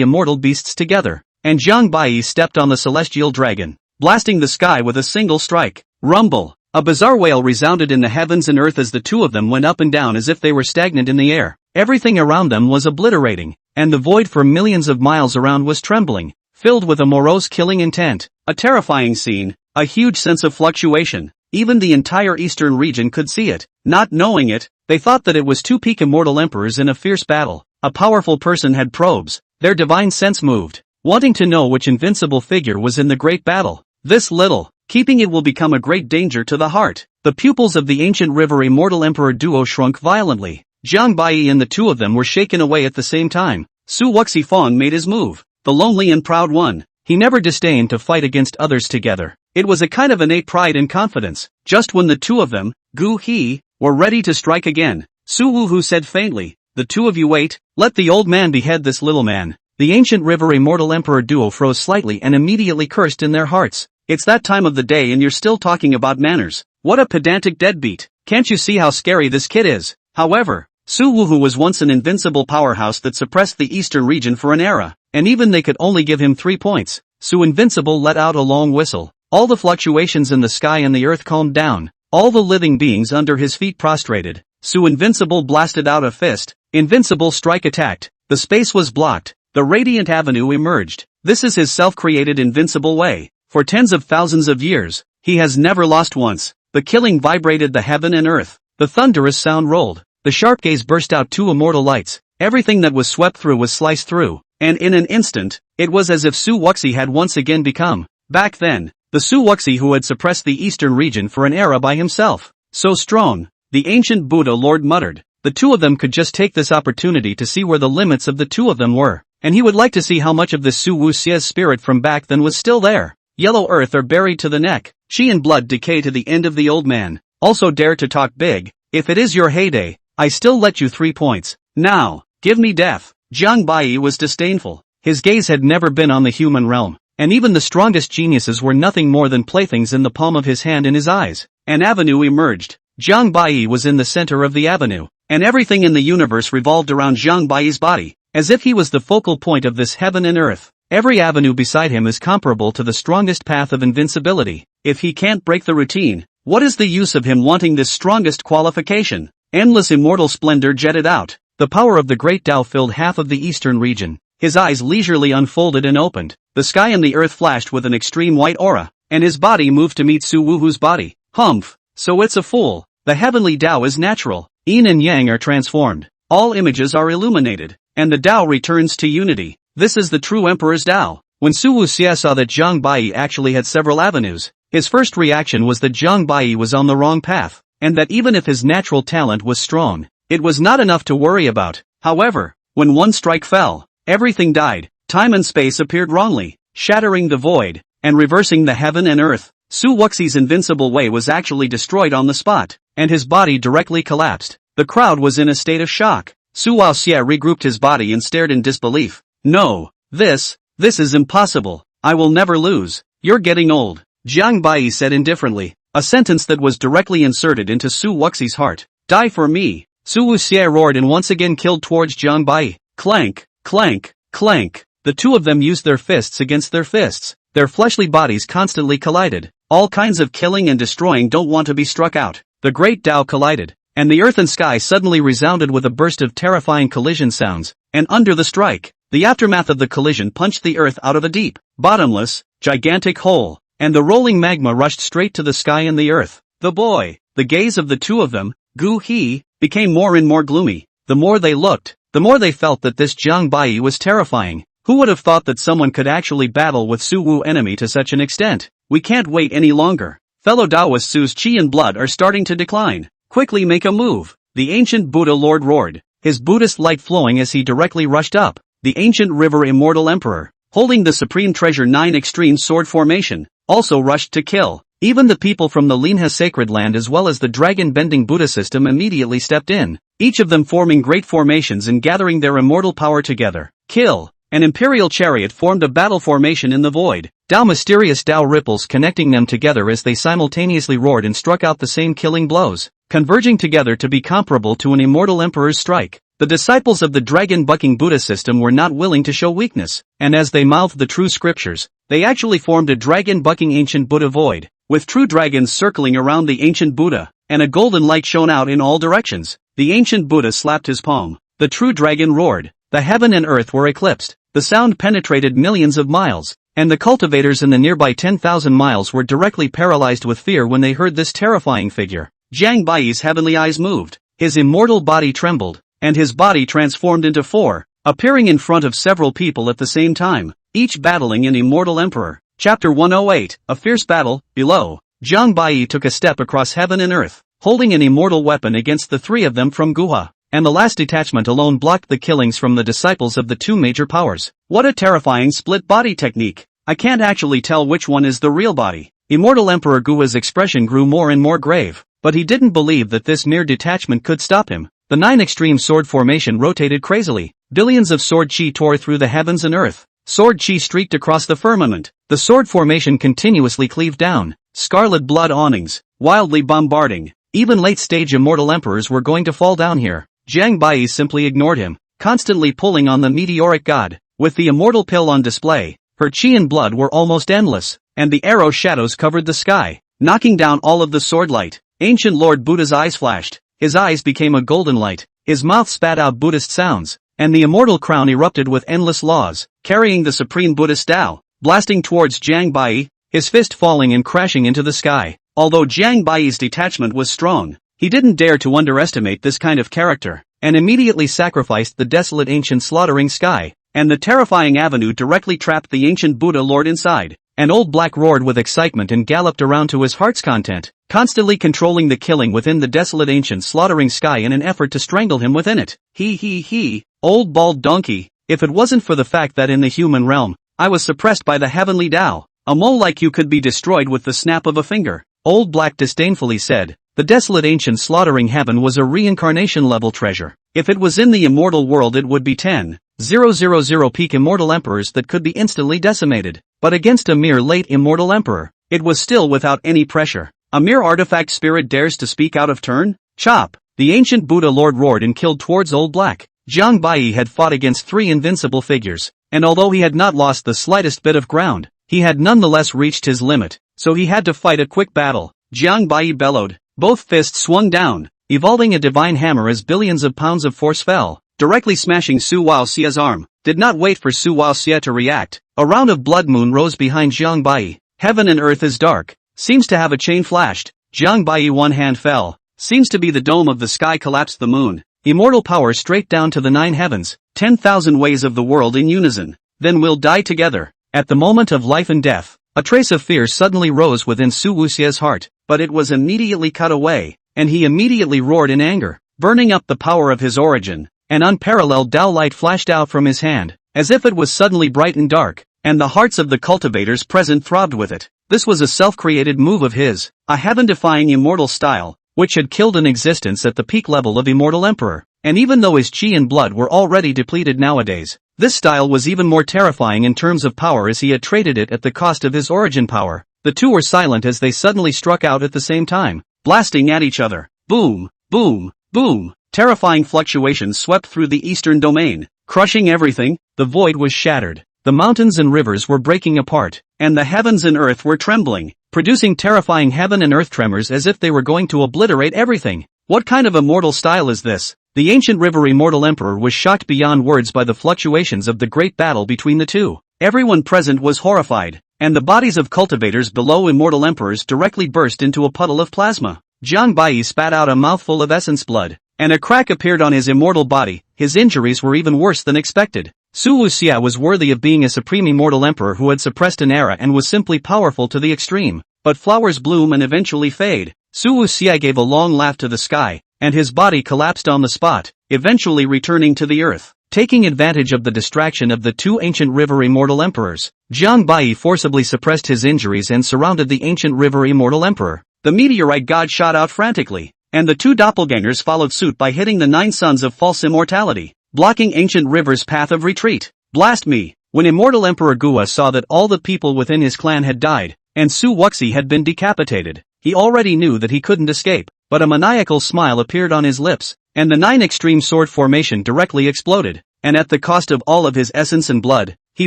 immortal beasts together, and Jiang Bai stepped on the celestial dragon, blasting the sky with a single strike. Rumble! A bizarre wail resounded in the heavens and earth as the two of them went up and down as if they were stagnant in the air. Everything around them was obliterating, and the void for millions of miles around was trembling, filled with a morose killing intent. A terrifying scene, a huge sense of fluctuation. Even the entire eastern region could see it. Not knowing it, they thought that it was 2 peak immortal emperors in a fierce battle. A powerful person had probes. Their divine sense moved, wanting to know which invincible figure was in the great battle. This little, keeping it will become a great danger to the heart. The pupils of the ancient river immortal emperor duo shrunk violently. Jiang Bai and the two of them were shaken away at the same time. Su Wuxi Fong made his move, the lonely and proud one. He never disdained to fight against others together. It was a kind of innate pride and confidence. Just when the two of them, Gu He, were ready to strike again, Su Wuhu said faintly, "The two of you wait, let the old man behead this little man." The ancient river immortal emperor duo froze slightly and immediately cursed in their hearts. It's that time of the day and you're still talking about manners. What a pedantic deadbeat. Can't you see how scary this kid is? However, Su Wuhu was once an invincible powerhouse that suppressed the eastern region for an era, and even they could only give him 3 points. Su Invincible let out a long whistle. All the fluctuations in the sky and the earth calmed down. All the living beings under his feet prostrated. Su Invincible blasted out a fist. Invincible strike attacked. The space was blocked. The radiant avenue emerged. This is his self-created invincible way. For tens of thousands of years, he has never lost once. The killing vibrated the heaven and earth. The thunderous sound rolled. The sharp gaze burst out 2 immortal lights. Everything that was swept through was sliced through, and in an instant, it was as if Su Wuxi had once again become, back then, the Su Wuxi who had suppressed the eastern region for an era by himself. So strong, the ancient Buddha Lord muttered. The two of them could just take this opportunity to see where the limits of the two of them were, and he would like to see how much of this Su Wuxia's spirit from back then was still there. Yellow earth are buried to the neck, chi and blood decay to the end of the old man. Also dare to talk big. If it is your heyday, I still let you 3 points. Now, give me death. Jiang Bai was disdainful. His gaze had never been on the human realm, and even the strongest geniuses were nothing more than playthings in the palm of his hand. In his eyes, an avenue emerged. Jiang Bai was in the center of the avenue, and everything in the universe revolved around Jiang Bai's body, as if he was the focal point of this heaven and earth. Every avenue beside him is comparable to the strongest path of invincibility. If he can't break the routine, what is the use of him wanting this strongest qualification? Endless immortal splendor jetted out. The power of the great Tao filled half of the eastern region. His eyes leisurely unfolded and opened. The sky and the earth flashed with an extreme white aura, and his body moved to meet Su Wuhu's body. Humph! So it's a fool. The heavenly Tao is natural. Yin and Yang are transformed. All images are illuminated, and the Tao returns to unity. This is the true Emperor's Tao. When Su Wuxia saw that Zhang Bai actually had several avenues, his first reaction was that Zhang Bai was on the wrong path, and that even if his natural talent was strong, it was not enough to worry about. However, when one strike fell, everything died. Time and space appeared wrongly, shattering the void, and reversing the heaven and earth. Su Wuxi's invincible way was actually destroyed on the spot, and his body directly collapsed. The crowd was in a state of shock. Su Wuxia regrouped his body and stared in disbelief. No, this is impossible. I will never lose. You're getting old, Jiang Bai said indifferently, a sentence that was directly inserted into Su Wuxi's heart. Die for me. Su Wuxia roared and once again killed towards Jiang Bai. Clank, clank, clank. The two of them used their fists against their fists. Their fleshly bodies constantly collided. All kinds of killing and destroying don't want to be struck out. The great Tao collided, and the earth and sky suddenly resounded with a burst of terrifying collision sounds. And under the strike, the aftermath of the collision punched the earth out of a deep, bottomless, gigantic hole, and the rolling magma rushed straight to the sky and the earth. The gaze of the two of them, Gu He, became more and more gloomy. The more they looked, the more they felt that this Jiang Bai was terrifying. Who would have thought that someone could actually battle with Su Wu enemy to such an extent? We can't wait any longer. Fellow Taoists, Su's chi and blood are starting to decline. Quickly make a move. The ancient Buddha Lord roared, his Buddhist light flowing as he directly rushed up. The ancient river immortal emperor, holding the supreme treasure 9 extreme sword formation, also rushed to kill. Even the people from the Linha sacred land as well as the dragon-bending Buddha system immediately stepped in, each of them forming great formations and gathering their immortal power together. Kill! An imperial chariot formed a battle formation in the void. Mysterious Tao ripples connecting them together as they simultaneously roared and struck out the same killing blows, converging together to be comparable to an immortal emperor's strike. The disciples of the dragon-bucking Buddha system were not willing to show weakness, and as they mouthed the true scriptures, they actually formed a dragon-bucking ancient Buddha void, with true dragons circling around the ancient Buddha, and a golden light shone out in all directions. The ancient Buddha slapped his palm. The true dragon roared. The heaven and earth were eclipsed. The sound penetrated millions of miles, and the cultivators in the nearby 10,000 miles were directly paralyzed with fear when they heard this terrifying figure. Jiang Bai's heavenly eyes moved, his immortal body trembled, and his body transformed into 4, appearing in front of several people at the same time, each battling an immortal emperor. Chapter 108, A Fierce Battle. Below, Jiang Bai took a step across heaven and earth, holding an immortal weapon against the 3 of them from Guha. And the last detachment alone blocked the killings from the disciples of the 2 major powers. What a terrifying split body technique. I can't actually tell which one is the real body. Immortal Emperor Gua's expression grew more and more grave, but he didn't believe that this mere detachment could stop him. The 9 extreme sword formation rotated crazily. Billions of sword chi tore through the heavens and earth. Sword chi streaked across the firmament. The sword formation continuously cleaved down. Scarlet blood awnings, wildly bombarding. Even late-stage immortal emperors were going to fall down here. Jiang Bai simply ignored him, constantly pulling on the meteoric god. With the immortal pill on display, her chi and blood were almost endless, and the arrow shadows covered the sky, knocking down all of the sword light. Ancient Lord Buddha's eyes flashed, his eyes became a golden light, his mouth spat out Buddhist sounds, and the immortal crown erupted with endless laws, carrying the supreme Buddhist Tao, blasting towards Jiang Bai, his fist falling and crashing into the sky. Although Jiang Bai's detachment was strong, he didn't dare to underestimate this kind of character, and immediately sacrificed the desolate ancient slaughtering sky, and the terrifying avenue directly trapped the ancient Buddha Lord inside. And Old Black roared with excitement and galloped around to his heart's content, constantly controlling the killing within the desolate ancient slaughtering sky in an effort to strangle him within it. He, old bald donkey, if it wasn't for the fact that in the human realm, I was suppressed by the heavenly Tao, a mole like you could be destroyed with the snap of a finger. Old Black disdainfully said. The desolate ancient slaughtering heaven was a reincarnation-level treasure. If it was in the immortal world it would be 10,000 peak immortal emperors that could be instantly decimated. But against a mere late immortal emperor, it was still without any pressure. A mere artifact spirit dares to speak out of turn? Chop! The ancient Buddha Lord roared and killed towards Old Black. Jiang Bai had fought against 3 invincible figures, and although he had not lost the slightest bit of ground, he had nonetheless reached his limit, so he had to fight a quick battle. Jiang Bai bellowed. Both fists swung down, evolving a divine hammer as billions of pounds of force fell, directly smashing Su Wuxia's arm. Did not wait for Su Wuxia to react. A round of blood moon rose behind Jiang Bai. Heaven and earth is dark. Seems to have a chain flashed. Jiang Bai one hand fell. Seems to be the dome of the sky collapsed the moon. Immortal power straight down to the 9 heavens. 10,000 ways of the world in unison. Then we'll die together. At the moment of life and death, a trace of fear suddenly rose within Su Wuxia's heart, but it was immediately cut away, and he immediately roared in anger, burning up the power of his origin. An unparalleled Tao light flashed out from his hand, as if it was suddenly bright and dark, and the hearts of the cultivators present throbbed with it. This was a self-created move of his, a heaven-defying immortal style, which had killed an existence at the peak level of Immortal Emperor, and even though his chi and blood were already depleted nowadays, this style was even more terrifying in terms of power as he had traded it at the cost of his origin power. The two were silent as they suddenly struck out at the same time, blasting at each other. Boom, boom, boom. Terrifying fluctuations swept through the eastern domain, crushing everything. The void was shattered, the mountains and rivers were breaking apart, and the heavens and earth were trembling, producing terrifying heaven and earth tremors as if they were going to obliterate everything. What kind of immortal style is this? The ancient river Immortal Emperor was shocked beyond words by the fluctuations of the great battle between the two. Everyone present was horrified, and the bodies of cultivators below Immortal Emperors directly burst into a puddle of plasma. Jiang Bai spat out a mouthful of essence blood, and a crack appeared on his immortal body. His injuries were even worse than expected. Su Wuxia was worthy of being a supreme immortal emperor who had suppressed an era and was simply powerful to the extreme. But flowers bloom and eventually fade. Su Wuxia gave a long laugh to the sky, and his body collapsed on the spot, eventually returning to the earth. Taking advantage of the distraction of the two ancient river immortal emperors, Jiang Bai forcibly suppressed his injuries and surrounded the ancient river immortal emperor. The meteorite god shot out frantically, and the two doppelgangers followed suit by hitting the 9 sons of false immortality, blocking ancient river's path of retreat. Blast me! When Immortal Emperor Gua saw that all the people within his clan had died, and Su Wuxi had been decapitated, he already knew that he couldn't escape, but a maniacal smile appeared on his lips, and the 9 extreme sword formation directly exploded, and at the cost of all of his essence and blood, he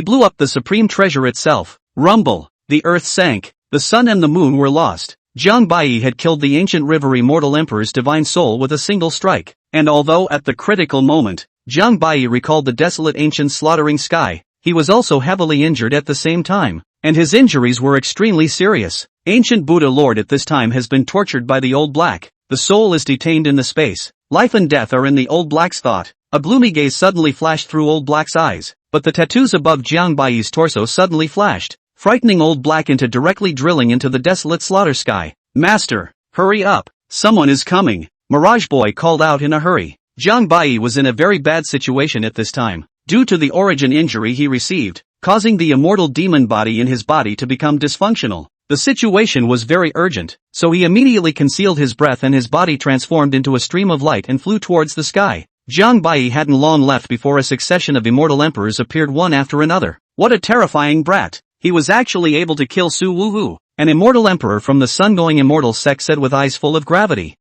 blew up the supreme treasure itself. Rumble! The earth sank, the sun and the moon were lost. Jiang Bai had killed the ancient river Immortal Emperor's divine soul with a single strike, and although at the critical moment, Jiang Bai recalled the desolate ancient slaughtering sky, he was also heavily injured at the same time, and his injuries were extremely serious. Ancient Buddha Lord at this time has been tortured by the Old Black. The soul is detained in the space. Life and death are in the Old Black's thought. A gloomy gaze suddenly flashed through Old Black's eyes, but the tattoos above Jiang Bai's torso suddenly flashed, frightening Old Black into directly drilling into the desolate slaughter sky. Master, hurry up, someone is coming, Mirage Boy called out in a hurry. Jiang Bai was in a very bad situation at this time, due to the origin injury he received, causing the immortal demon body in his body to become dysfunctional. The situation was very urgent, so he immediately concealed his breath and his body transformed into a stream of light and flew towards the sky. Jiang Bai hadn't long left before a succession of immortal emperors appeared one after another. What a terrifying brat! He was actually able to kill Su Wuhu. An immortal emperor from the sun-going immortal sect said with eyes full of gravity.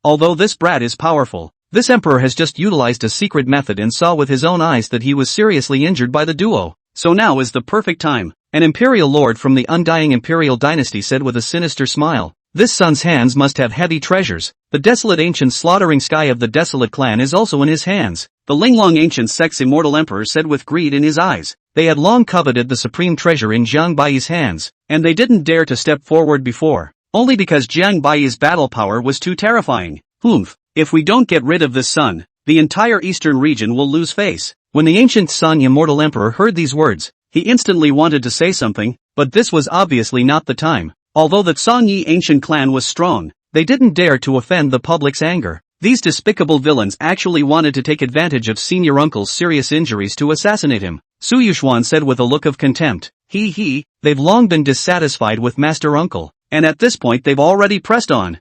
Although this brat is powerful, this emperor has just utilized a secret method and saw with his own eyes that he was seriously injured by the duo. So now is the perfect time. An imperial lord from the undying imperial dynasty said with a sinister smile. This son's hands must have heavy treasures. The desolate ancient slaughtering sky of the desolate clan is also in his hands. The Linglong ancient sect's immortal emperor said with greed in his eyes. They had long coveted the supreme treasure in Jiang Bai's hands, and they didn't dare to step forward before, only because Jiang Bai's battle power was too terrifying. If we don't get rid of this son, the entire eastern region will lose face. When the ancient Sun immortal emperor heard these words, he instantly wanted to say something, but this was obviously not the time. Although the Songyi ancient clan was strong, they didn't dare to offend the public's anger. These despicable villains actually wanted to take advantage of senior uncle's serious injuries to assassinate him. Su Yuxuan said with a look of contempt. They've long been dissatisfied with Master Uncle, and at this point they've already pressed on.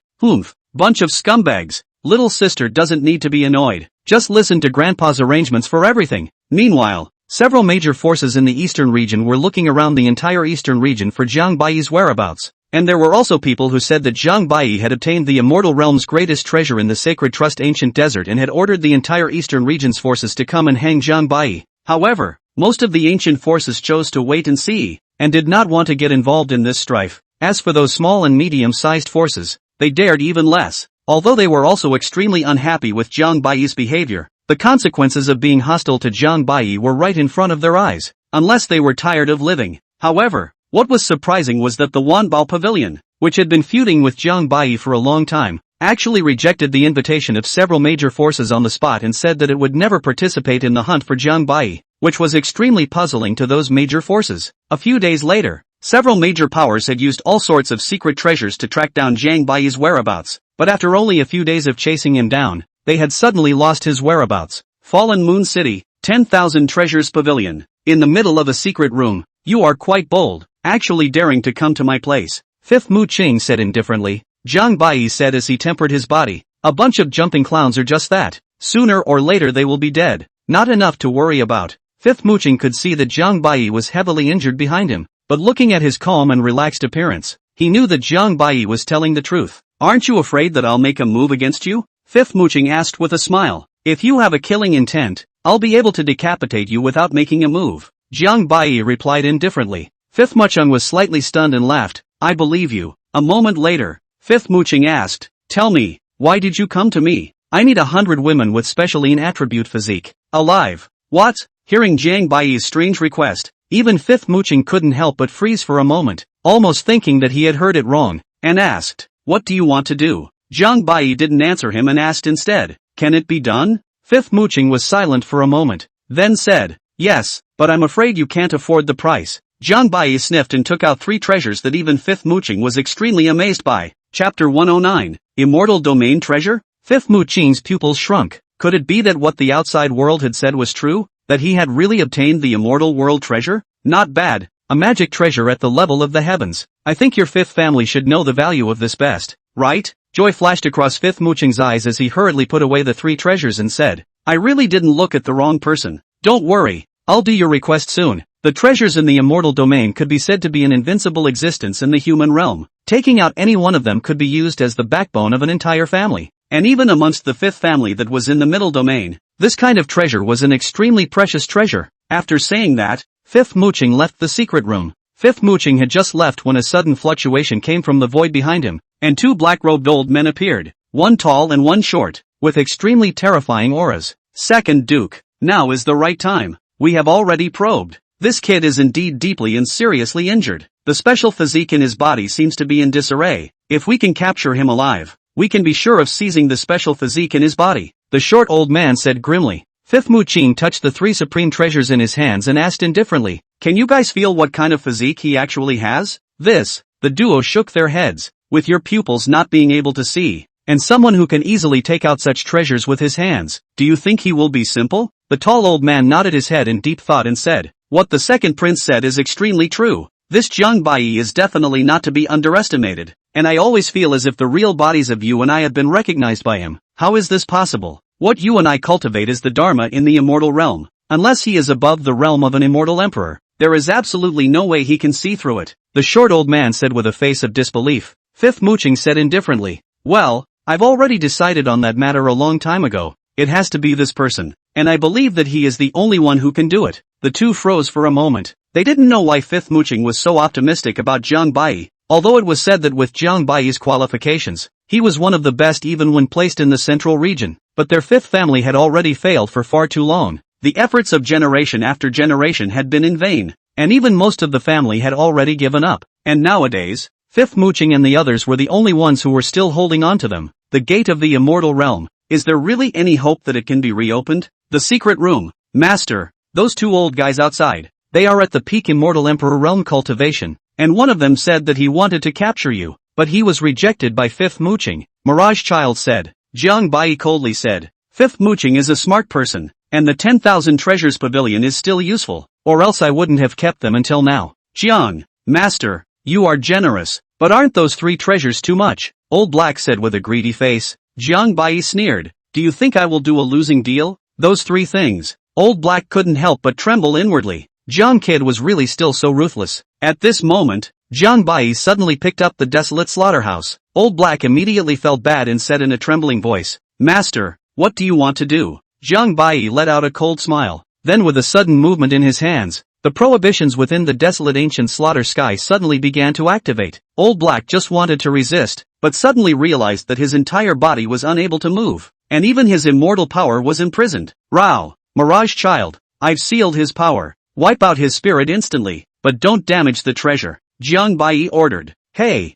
Bunch of scumbags. Little sister doesn't need to be annoyed. Just listen to Grandpa's arrangements for everything. Meanwhile, several major forces in the eastern region were looking around the entire eastern region for Jiang Bai's whereabouts. And there were also people who said that Jiang Bai had obtained the immortal realm's greatest treasure in the Sacred Trust ancient desert and had ordered the entire eastern region's forces to come and hang Jiang Bai. However, most of the ancient forces chose to wait and see, and did not want to get involved in this strife. As for those small and medium-sized forces, they dared even less. Although they were also extremely unhappy with Jiang Baiyi's behavior, the consequences of being hostile to Jiang Baiyi were right in front of their eyes, unless they were tired of living. However, what was surprising was that the Wanbao Pavilion, which had been feuding with Jiang Baiyi for a long time, actually rejected the invitation of several major forces on the spot and said that it would never participate in the hunt for Jiang Baiyi, which was extremely puzzling to those major forces. A few days later, several major powers had used all sorts of secret treasures to track down Jiang Baiyi's whereabouts, but after only a few days of chasing him down, they had suddenly lost his whereabouts. Fallen Moon City, 10,000 Treasures Pavilion. In the middle of a secret room, you are quite bold, actually daring to come to my place. Fifth Mu Qing said indifferently. Jiang Baiyi said as he tempered his body, a bunch of jumping clowns are just that. Sooner or later they will be dead. Not enough to worry about. Fifth Mu Qing could see that Jiang Baiyi was heavily injured behind him, but looking at his calm and relaxed appearance, he knew that Jiang Baiyi was telling the truth. Aren't you afraid that I'll make a move against you? Fifth Mu Qing asked with a smile. If you have a killing intent, I'll be able to decapitate you without making a move. Jiang Baiyi replied indifferently. Fifth Mu Qing was slightly stunned and laughed. I believe you. A moment later, Fifth Mu Qing asked, tell me, why did you come to me? I need 100 women with specially an attribute physique. Alive. What? Hearing Jiang Baiyi's strange request, even Fifth Mu Qing couldn't help but freeze for a moment, almost thinking that he had heard it wrong, and asked, what do you want to do? Jiang Baiyi didn't answer him and asked instead, can it be done? Fifth Mu Qing was silent for a moment, then said, yes, but I'm afraid you can't afford the price. Jiang Baiyi sniffed and took out 3 treasures that even Fifth Mu Qing was extremely amazed by. Chapter 109, Immortal Domain Treasure? Fifth Mu Qing's pupils shrunk. Could it be that what the outside world had said was true? That he had really obtained the Immortal World Treasure? Not bad. A magic treasure at the level of the heavens. I think your fifth family should know the value of this best, right? Joy flashed across Fifth Mu Qing's eyes as he hurriedly put away the 3 treasures and said, I really didn't look at the wrong person. Don't worry, I'll do your request soon. The treasures in the immortal domain could be said to be an invincible existence in the human realm. Taking out any one of them could be used as the backbone of an entire family. And even amongst the fifth family that was in the middle domain, this kind of treasure was an extremely precious treasure. After saying that, Fifth Mu Qing left the secret room. Fifth Mu Qing had just left when a sudden fluctuation came from the void behind him, and 2 black-robed old men appeared, one tall and one short, with extremely terrifying auras. Second Duke, now is the right time. We have already probed. This kid is indeed deeply and seriously injured. The special physique in his body seems to be in disarray. If we can capture him alive, we can be sure of seizing the special physique in his body, the short old man said grimly. Fifth Mu Qing touched the 3 supreme treasures in his hands and asked indifferently, can you guys feel what kind of physique he actually has? The duo shook their heads, with your pupils not being able to see, and someone who can easily take out such treasures with his hands, do you think he will be simple? The tall old man nodded his head in deep thought and said, what the second prince said is extremely true. This Jiang Baiyi is definitely not to be underestimated, and I always feel as if the real bodies of you and I have been recognized by him. How is this possible? What you and I cultivate is the Dharma in the immortal realm. Unless he is above the realm of an immortal emperor, there is absolutely no way he can see through it, the short old man said with a face of disbelief. Fifth Mu Qing said indifferently, well, I've already decided on that matter a long time ago. It has to be this person, and I believe that he is the only one who can do it. The two froze for a moment. They didn't know why Fifth Mu Qing was so optimistic about Jiang Baiyi, although it was said that with Jiang Baiyi's qualifications, he was one of the best even when placed in the central region, but their fifth family had already failed for far too long. The efforts of generation after generation had been in vain, and even most of the family had already given up, and nowadays, Fifth Mu Qing and the others were the only ones who were still holding on to them. The gate of the immortal realm. Is there really any hope that it can be reopened? The secret room. Master, those 2 old guys outside, they are at the peak immortal emperor realm cultivation, and one of them said that he wanted to capture you, but he was rejected by Fifth Mu Qing. Mirage Child said. Jiang Baiyi coldly said, Fifth Mu Qing is a smart person, and the 10,000 treasures pavilion is still useful, or else I wouldn't have kept them until now. Jiang, Master, you are generous, but aren't those 3 treasures too much? Old Black said with a greedy face. Jiang Baiyi sneered, do you think I will do a losing deal? Those 3 things. Old Black couldn't help but tremble inwardly. Jiang Kid was really still so ruthless. At this moment, Jiang Baiyi suddenly picked up the desolate slaughterhouse. Old Black immediately felt bad and said in a trembling voice, Master, what do you want to do? Jiang Baiyi let out a cold smile. Then with a sudden movement in his hands, the prohibitions within the desolate ancient slaughter sky suddenly began to activate. Old Black just wanted to resist, but suddenly realized that his entire body was unable to move, and even his immortal power was imprisoned. Rao, Mirage Child, I've sealed his power. Wipe out his spirit instantly, but don't damage the treasure, Jiang Bai ordered. Hey,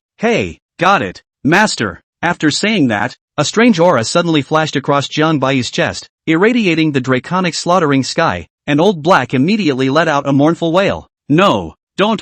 got it, Master. After saying that, a strange aura suddenly flashed across Jiang Bai's chest, irradiating the draconic slaughtering sky, and Old Black immediately let out a mournful wail. No, don't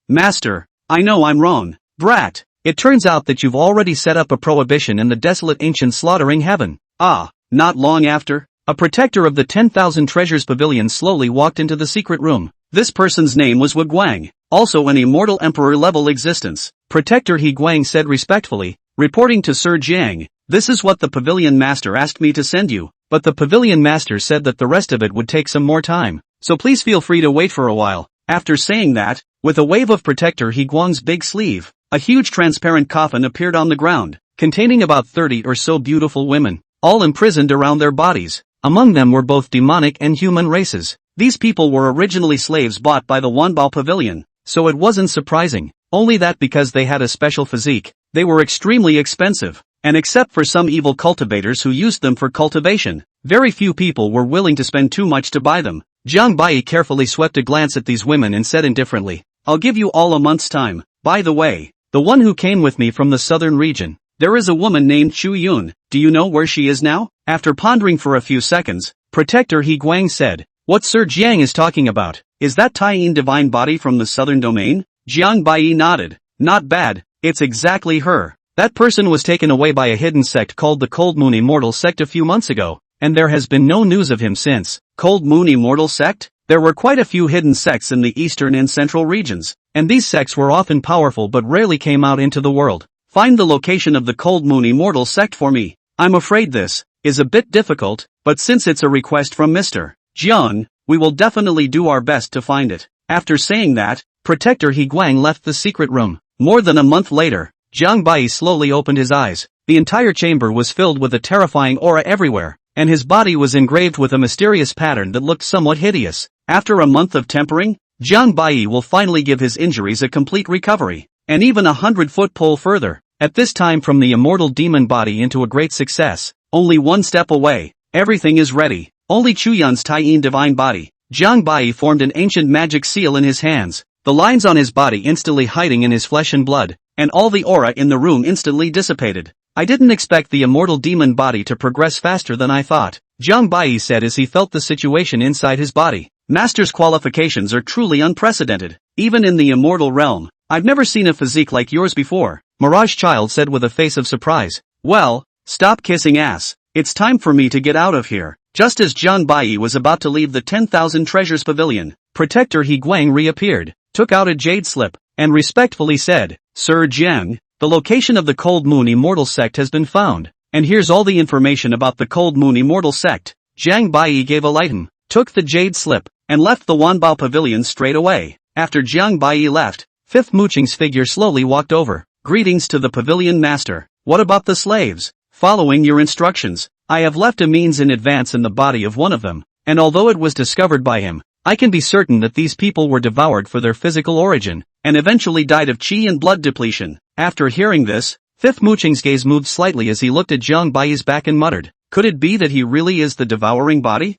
Master, I know I'm wrong. Brat, it turns out that you've already set up a prohibition in the desolate ancient slaughtering heaven. Not long after, a protector of the 10,000 Treasures Pavilion slowly walked into the secret room. This person's name was Wu Guang, also an immortal emperor-level existence. Protector He Guang said respectfully, reporting to Sir Jiang, this is what the Pavilion Master asked me to send you, but the Pavilion Master said that the rest of it would take some more time, so please feel free to wait for a while. After saying that, with a wave of Protector He Guang's big sleeve, a huge transparent coffin appeared on the ground, containing about 30 or so beautiful women, all imprisoned around their bodies. Among them were both demonic and human races. These people were originally slaves bought by the Wanbao Pavilion, so it wasn't surprising, only that because they had a special physique, they were extremely expensive, and except for some evil cultivators who used them for cultivation, very few people were willing to spend too much to buy them. Jiang Bai carefully swept a glance at these women and said indifferently, I'll give you all a month's time. By the way, the one who came with me from the southern region, there is a woman named Chu Yun, do you know where she is now? After pondering for a few seconds, Protector He Guang said, what Sir Jiang is talking about, is that Taiyin divine body from the southern domain? Jiang Bai nodded, not bad, it's exactly her. That person was taken away by a hidden sect called the Cold Moon Immortal Sect a few months ago, and there has been no news of him since. Cold Moon Immortal Sect? There were quite a few hidden sects in the eastern and central regions, and these sects were often powerful but rarely came out into the world. Find the location of the Cold Moon Immortal Sect for me. I'm afraid this is a bit difficult, but since it's a request from Mr. Jiang, we will definitely do our best to find it. After saying that, Protector He Guang left the secret room. More than a month later, Jiang Bai slowly opened his eyes. The entire chamber was filled with a terrifying aura everywhere, and his body was engraved with a mysterious pattern that looked somewhat hideous. After a month of tempering, Jiang Bai will finally give his injuries a complete recovery, and even 100-foot pull further, at this time from the immortal demon body into a great success. Only one step away, everything is ready, only Chuyun's Taiyin divine body. Jiang Bai formed an ancient magic seal in his hands, the lines on his body instantly hiding in his flesh and blood, and all the aura in the room instantly dissipated. I didn't expect the immortal demon body to progress faster than I thought, Jiang Bai said as he felt the situation inside his body. Master's qualifications are truly unprecedented, even in the immortal realm. I've never seen a physique like yours before, Mirage Child said with a face of surprise. Well, stop kissing ass, it's time for me to get out of here. Just as Jiang Bai was about to leave the 10,000 Treasures Pavilion, Protector He Guang reappeared, took out a jade slip, and respectfully said, Sir Jiang, the location of the Cold Moon Immortal Sect has been found, and here's all the information about the Cold Moon Immortal Sect. Jiang Bai gave a light took the jade slip, and left the Wanbao Pavilion straight away. After Jiang Bai left, Fifth Mooching's figure slowly walked over. Greetings to the Pavilion Master. What about the slaves? Following your instructions, I have left a means in advance in the body of one of them, and although it was discovered by him, I can be certain that these people were devoured for their physical origin, and eventually died of chi and blood depletion. After hearing this, Fifth Mooching's gaze moved slightly as he looked at Jiang Bai's back and muttered, could it be that he really is the devouring body?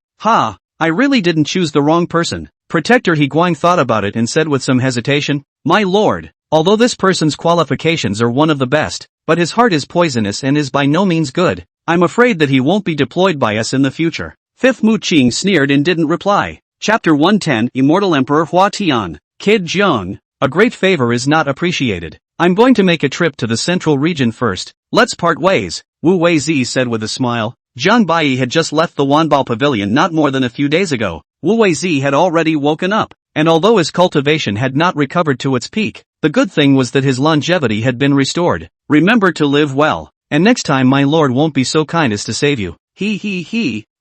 I really didn't choose the wrong person. Protector He Guang thought about it and said with some hesitation, my lord, although this person's qualifications are one of the best, but his heart is poisonous and is by no means good, I'm afraid that he won't be deployed by us in the future. Fifth Mooching sneered and didn't reply. Chapter 110 Immortal Emperor Hua Tian. Kid Jiang, a great favor is not appreciated. I'm going to make a trip to the central region first. Let's part ways, Wu Weizi said with a smile. Jiang Bai had just left the Wanbao Pavilion not more than a few days ago. Wu Weizi had already woken up, and although his cultivation had not recovered to its peak, the good thing was that his longevity had been restored. Remember to live well, and next time my lord won't be so kind as to save you.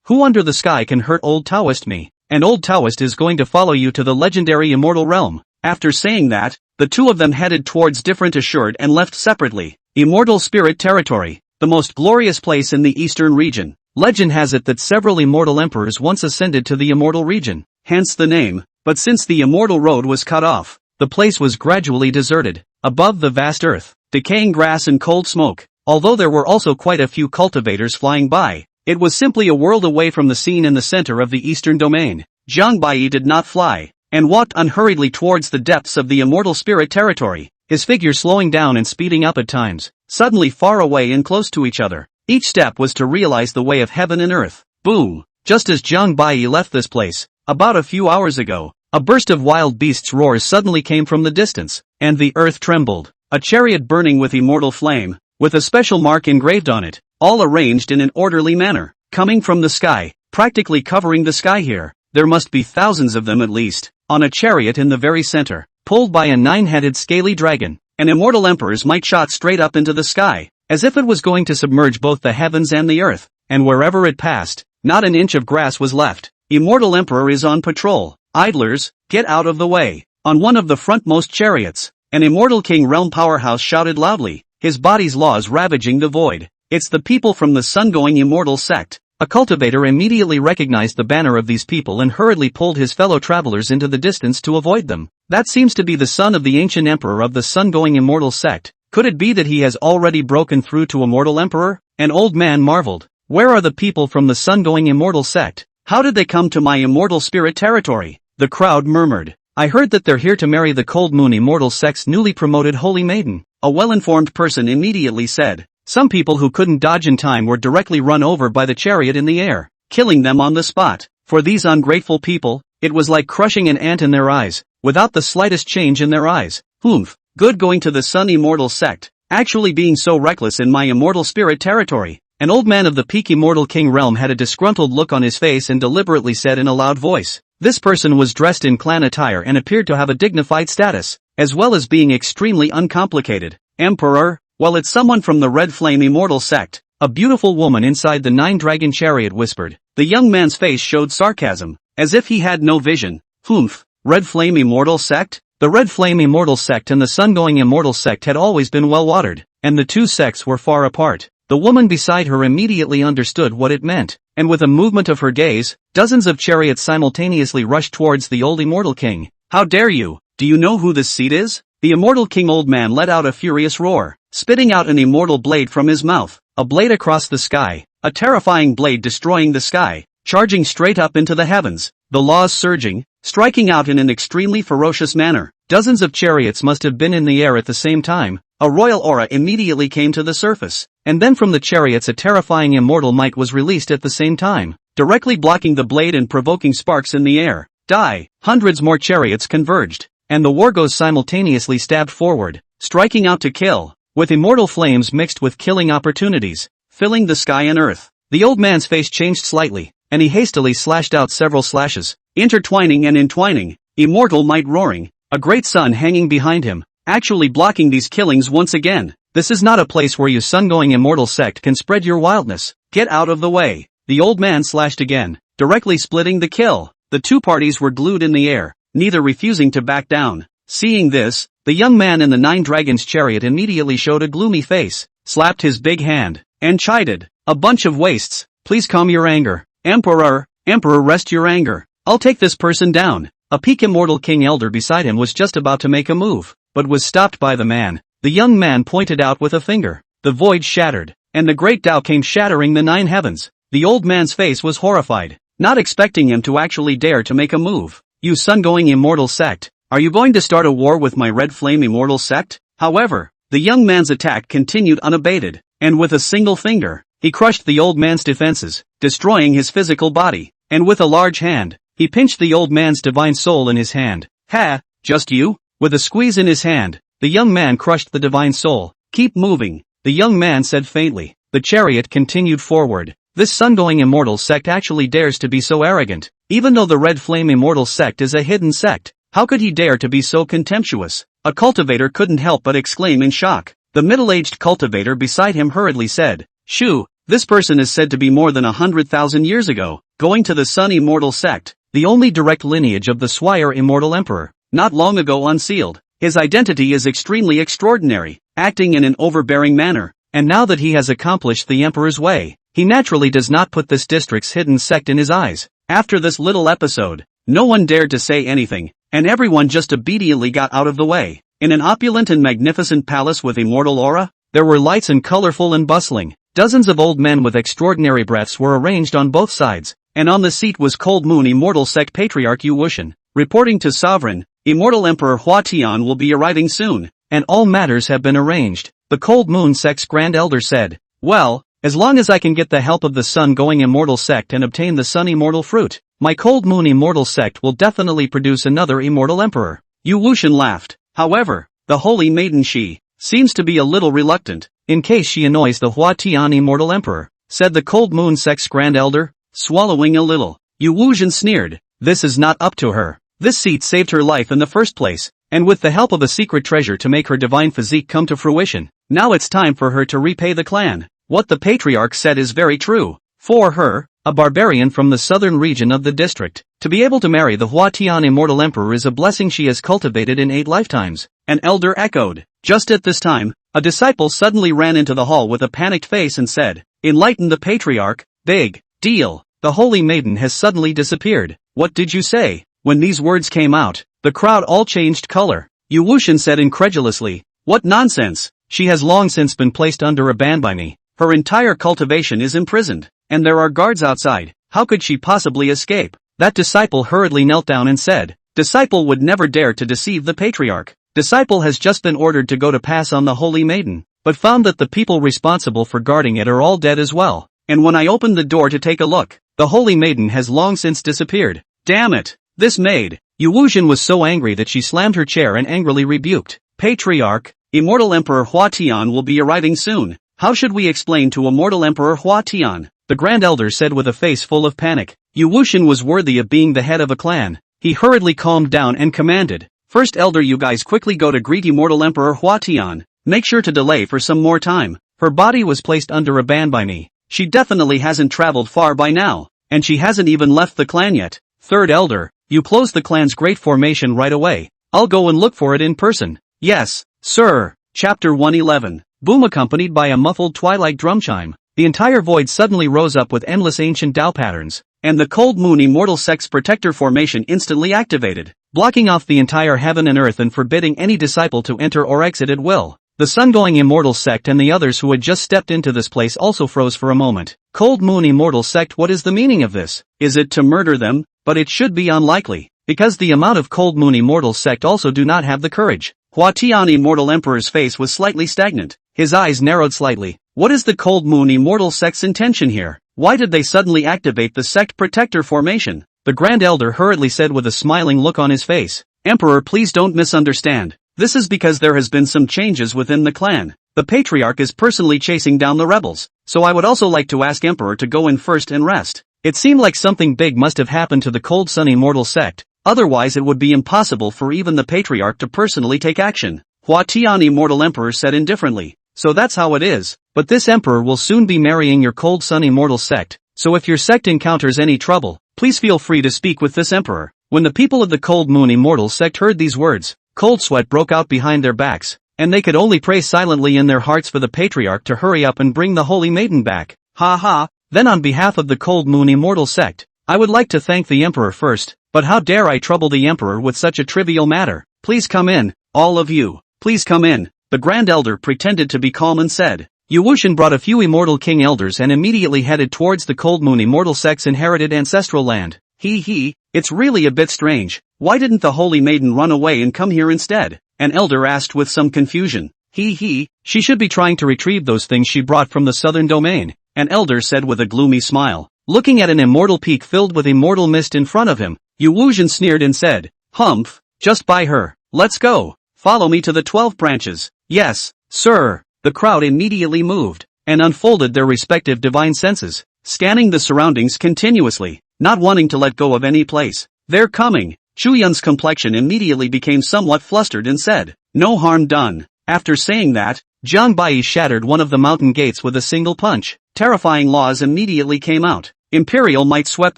Who under the sky can hurt old Taoist me? And old Taoist is going to follow you to the legendary immortal realm. After saying that, the two of them headed towards different assured and left separately. Immortal Spirit Territory, the most glorious place in the eastern region. Legend has it that several immortal emperors once ascended to the immortal region, hence the name, but since the immortal road was cut off, the place was gradually deserted. Above the vast earth, decaying grass and cold smoke. Although there were also quite a few cultivators flying by, it was simply a world away from the scene in the center of the eastern domain. Jiang Bai did not fly, and walked unhurriedly towards the depths of the immortal spirit territory, his figure slowing down and speeding up at times, suddenly far away and close to each other. Each step was to realize the way of heaven and earth. Boom! Just as Jiang Bai left this place, about a few hours ago, a burst of wild beasts' roars suddenly came from the distance, and the earth trembled. A chariot burning with immortal flame, with a special mark engraved on it, all arranged in an orderly manner, coming from the sky, practically covering the sky here. There must be thousands of them at least, on a chariot in the very center, pulled by a 9-headed scaly dragon. An immortal emperor's might shot straight up into the sky, as if it was going to submerge both the heavens and the earth, and wherever it passed, not an inch of grass was left. Immortal emperor is on patrol. Idlers, get out of the way. On one of the frontmost chariots, an immortal king realm powerhouse shouted loudly, his body's laws ravaging the void. It's the people from the sun-going immortal sect. A cultivator immediately recognized the banner of these people and hurriedly pulled his fellow travelers into the distance to avoid them. That seems to be the son of the ancient emperor of the sun-going immortal sect. Could it be that he has already broken through to immortal emperor? An old man marveled. Where are the people from the sun-going immortal sect? How did they come to my immortal spirit territory? The crowd murmured. I heard that they're here to marry the cold moon immortal sect's newly promoted holy maiden. A well-informed person immediately said. Some people who couldn't dodge in time were directly run over by the chariot in the air, killing them on the spot. For these ungrateful people, it was like crushing an ant in their eyes, without the slightest change in their eyes. Humph, good going to the sun immortal sect, actually being so reckless in my immortal spirit territory. An old man of the peak immortal king realm had a disgruntled look on his face and deliberately said in a loud voice. This person was dressed in clan attire and appeared to have a dignified status, as well as being extremely uncomplicated. Emperor? Well, it's someone from the Red Flame Immortal sect. A beautiful woman inside the 9-dragon chariot whispered. The young man's face showed sarcasm, as if he had no vision. Humph, Red Flame Immortal sect? The Red Flame Immortal sect and the Sun-going Immortal sect had always been well-watered, and the two sects were far apart. The woman beside her immediately understood what it meant, and with a movement of her gaze, dozens of chariots simultaneously rushed towards the old immortal king. How dare you? Do you know who this seat is? The immortal king old man let out a furious roar, spitting out an immortal blade from his mouth, a blade across the sky, a terrifying blade destroying the sky, charging straight up into the heavens, the laws surging, striking out in an extremely ferocious manner. Dozens of chariots must have been in the air at the same time. A royal aura immediately came to the surface, and then from the chariots a terrifying immortal might was released at the same time, directly blocking the blade and provoking sparks in the air. Die! Hundreds more chariots converged, and the wargos simultaneously stabbed forward, striking out to kill, with immortal flames mixed with killing opportunities, filling the sky and earth. The old man's face changed slightly, and he hastily slashed out several slashes, intertwining and entwining, immortal might roaring, a great sun hanging behind him, actually blocking these killings once again. This is not a place where you sun-going immortal sect can spread your wildness. Get out of the way. The old man slashed again, directly splitting the kill. The two parties were glued in the air, neither refusing to back down. Seeing this, the young man in the 9 dragons chariot immediately showed a gloomy face, slapped his big hand, and chided. A bunch of wastes, please calm your anger. Emperor, rest your anger. I'll take this person down. A peak immortal king elder beside him was just about to make a move, but was stopped by the man. The young man pointed out with a finger. The void shattered, and the great Tao came shattering the 9 heavens. The old man's face was horrified, not expecting him to actually dare to make a move. You sun-going immortal sect, are you going to start a war with my Red Flame Immortal sect? However, the young man's attack continued unabated, and with a single finger, he crushed the old man's defenses, destroying his physical body, and with a large hand, he pinched the old man's divine soul in his hand. Ha, just you? With a squeeze in his hand, the young man crushed the divine soul. Keep moving, the young man said faintly. The chariot continued forward. This sun-going immortal sect actually dares to be so arrogant. Even though the Red Flame Immortal sect is a hidden sect, how could he dare to be so contemptuous? A cultivator couldn't help but exclaim in shock. The middle-aged cultivator beside him hurriedly said, Shoo, this person is said to be more than 100,000 years ago, going to the Sun Immortal sect, the only direct lineage of the Swire Immortal Emperor, not long ago unsealed. His identity is extremely extraordinary, acting in an overbearing manner, and now that he has accomplished the Emperor's way, he naturally does not put this district's hidden sect in his eyes. After this little episode, no one dared to say anything, and everyone just obediently got out of the way. In an opulent and magnificent palace with immortal aura, there were lights and colorful and bustling. Dozens of old men with extraordinary breaths were arranged on both sides, and on the seat was Cold Moon Immortal Sect Patriarch Yu Wuxian, reporting to Sovereign, Immortal Emperor Hua Tian will be arriving soon, and all matters have been arranged. The Cold Moon Sect's Grand Elder said, well, as long as I can get the help of the Sun Going Immortal Sect and obtain the Sun Immortal Fruit, my Cold Moon Immortal Sect will definitely produce another Immortal Emperor. Yu Wuxian laughed. However, the Holy Maiden Shi seems to be a little reluctant, in case she annoys the Hua Tian Immortal Emperor, said the Cold Moon Sect's Grand Elder, swallowing a little. Yu Wuxian sneered, this is not up to her. This seat saved her life in the first place, and with the help of a secret treasure to make her divine physique come to fruition, now it's time for her to repay the clan. What the Patriarch said is very true. For her, a barbarian from the southern region of the district, to be able to marry the Hua Tian Immortal Emperor is a blessing she has cultivated in 8 lifetimes. An elder echoed. Just at this time, a disciple suddenly ran into the hall with a panicked face and said, enlighten the Patriarch, big deal. The Holy Maiden has suddenly disappeared. What did you say? When these words came out, the crowd all changed color. Yu Wuxian said incredulously, what nonsense, she has long since been placed under a ban by me. Her entire cultivation is imprisoned, and there are guards outside. How could she possibly escape? That disciple hurriedly knelt down and said, disciple would never dare to deceive the Patriarch. Disciple has just been ordered to go to pass on the Holy Maiden, but found that the people responsible for guarding it are all dead as well. And when I opened the door to take a look, the Holy Maiden has long since disappeared. Damn it! This maid! Yu Wuxian was so angry that she slammed her chair and angrily rebuked. Patriarch, Immortal Emperor Hua Tian will be arriving soon. How should we explain to Immortal Emperor Hua Tian? The Grand Elder said with a face full of panic. Yu Wuxian was worthy of being the head of a clan. He hurriedly calmed down and commanded, First Elder, you guys quickly go to greet Immortal Emperor Hua Tian. Make sure to delay for some more time. Her body was placed under a ban by me. She definitely hasn't traveled far by now, and she hasn't even left the clan yet. Third Elder, you close the clan's great formation right away. I'll go and look for it in person. Yes, sir. Chapter 111. Boom. Accompanied by a muffled twilight drum chime, the entire void suddenly rose up with endless ancient Tao patterns, and the Cold Moon Immortal Sect's protector formation instantly activated, blocking off the entire heaven and earth and forbidding any disciple to enter or exit at will. The Sun-Going Immortal Sect and the others who had just stepped into this place also froze for a moment. Cold Moon Immortal Sect, what is the meaning of this? Is it to murder them? But it should be unlikely, because the amount of Cold Moon Immortal Sect also do not have the courage. Hua Tian Immortal Emperor's face was slightly stagnant. His eyes narrowed slightly. What is the Cold Moon Immortal Sect's intention here? Why did they suddenly activate the Sect Protector formation? The Grand Elder hurriedly said with a smiling look on his face. Emperor, please don't misunderstand. This is because there has been some changes within the clan. The Patriarch is personally chasing down the rebels, so I would also like to ask Emperor to go in first and rest. It seemed like something big must have happened to the Cold Sun Immortal Sect, otherwise it would be impossible for even the Patriarch to personally take action. Hua Tian Immortal Emperor said indifferently. So that's how it is, but this Emperor will soon be marrying your Cold Sun Immortal Sect, so if your sect encounters any trouble, please feel free to speak with this Emperor. When the people of the Cold Moon Immortal Sect heard these words, cold sweat broke out behind their backs, and they could only pray silently in their hearts for the Patriarch to hurry up and bring the Holy Maiden back. Ha ha, then on behalf of the Cold Moon Immortal Sect, I would like to thank the Emperor first, but how dare I trouble the Emperor with such a trivial matter? Please come in, all of you, please come in. The Grand Elder pretended to be calm and said. Yu Wuxian brought a few Immortal King Elders and immediately headed towards the Cold Moon Immortal Sect's inherited ancestral land. It's really a bit strange. Why didn't the Holy Maiden run away and come here instead? An elder asked with some confusion. She should be trying to retrieve those things she brought from the southern domain. An elder said with a gloomy smile. Looking at an immortal peak filled with immortal mist in front of him, Yu Wuxian sneered and said, Humph, just by her. Let's go. Follow me to the 12 branches. Yes, sir. The crowd immediately moved, and unfolded their respective divine senses, scanning the surroundings continuously, not wanting to let go of any place. They're coming. Chu Yun's complexion immediately became somewhat flustered and said, no harm done. After saying that, Jiang Bai shattered one of the mountain gates with a single punch. Terrifying laws immediately came out. Imperial might swept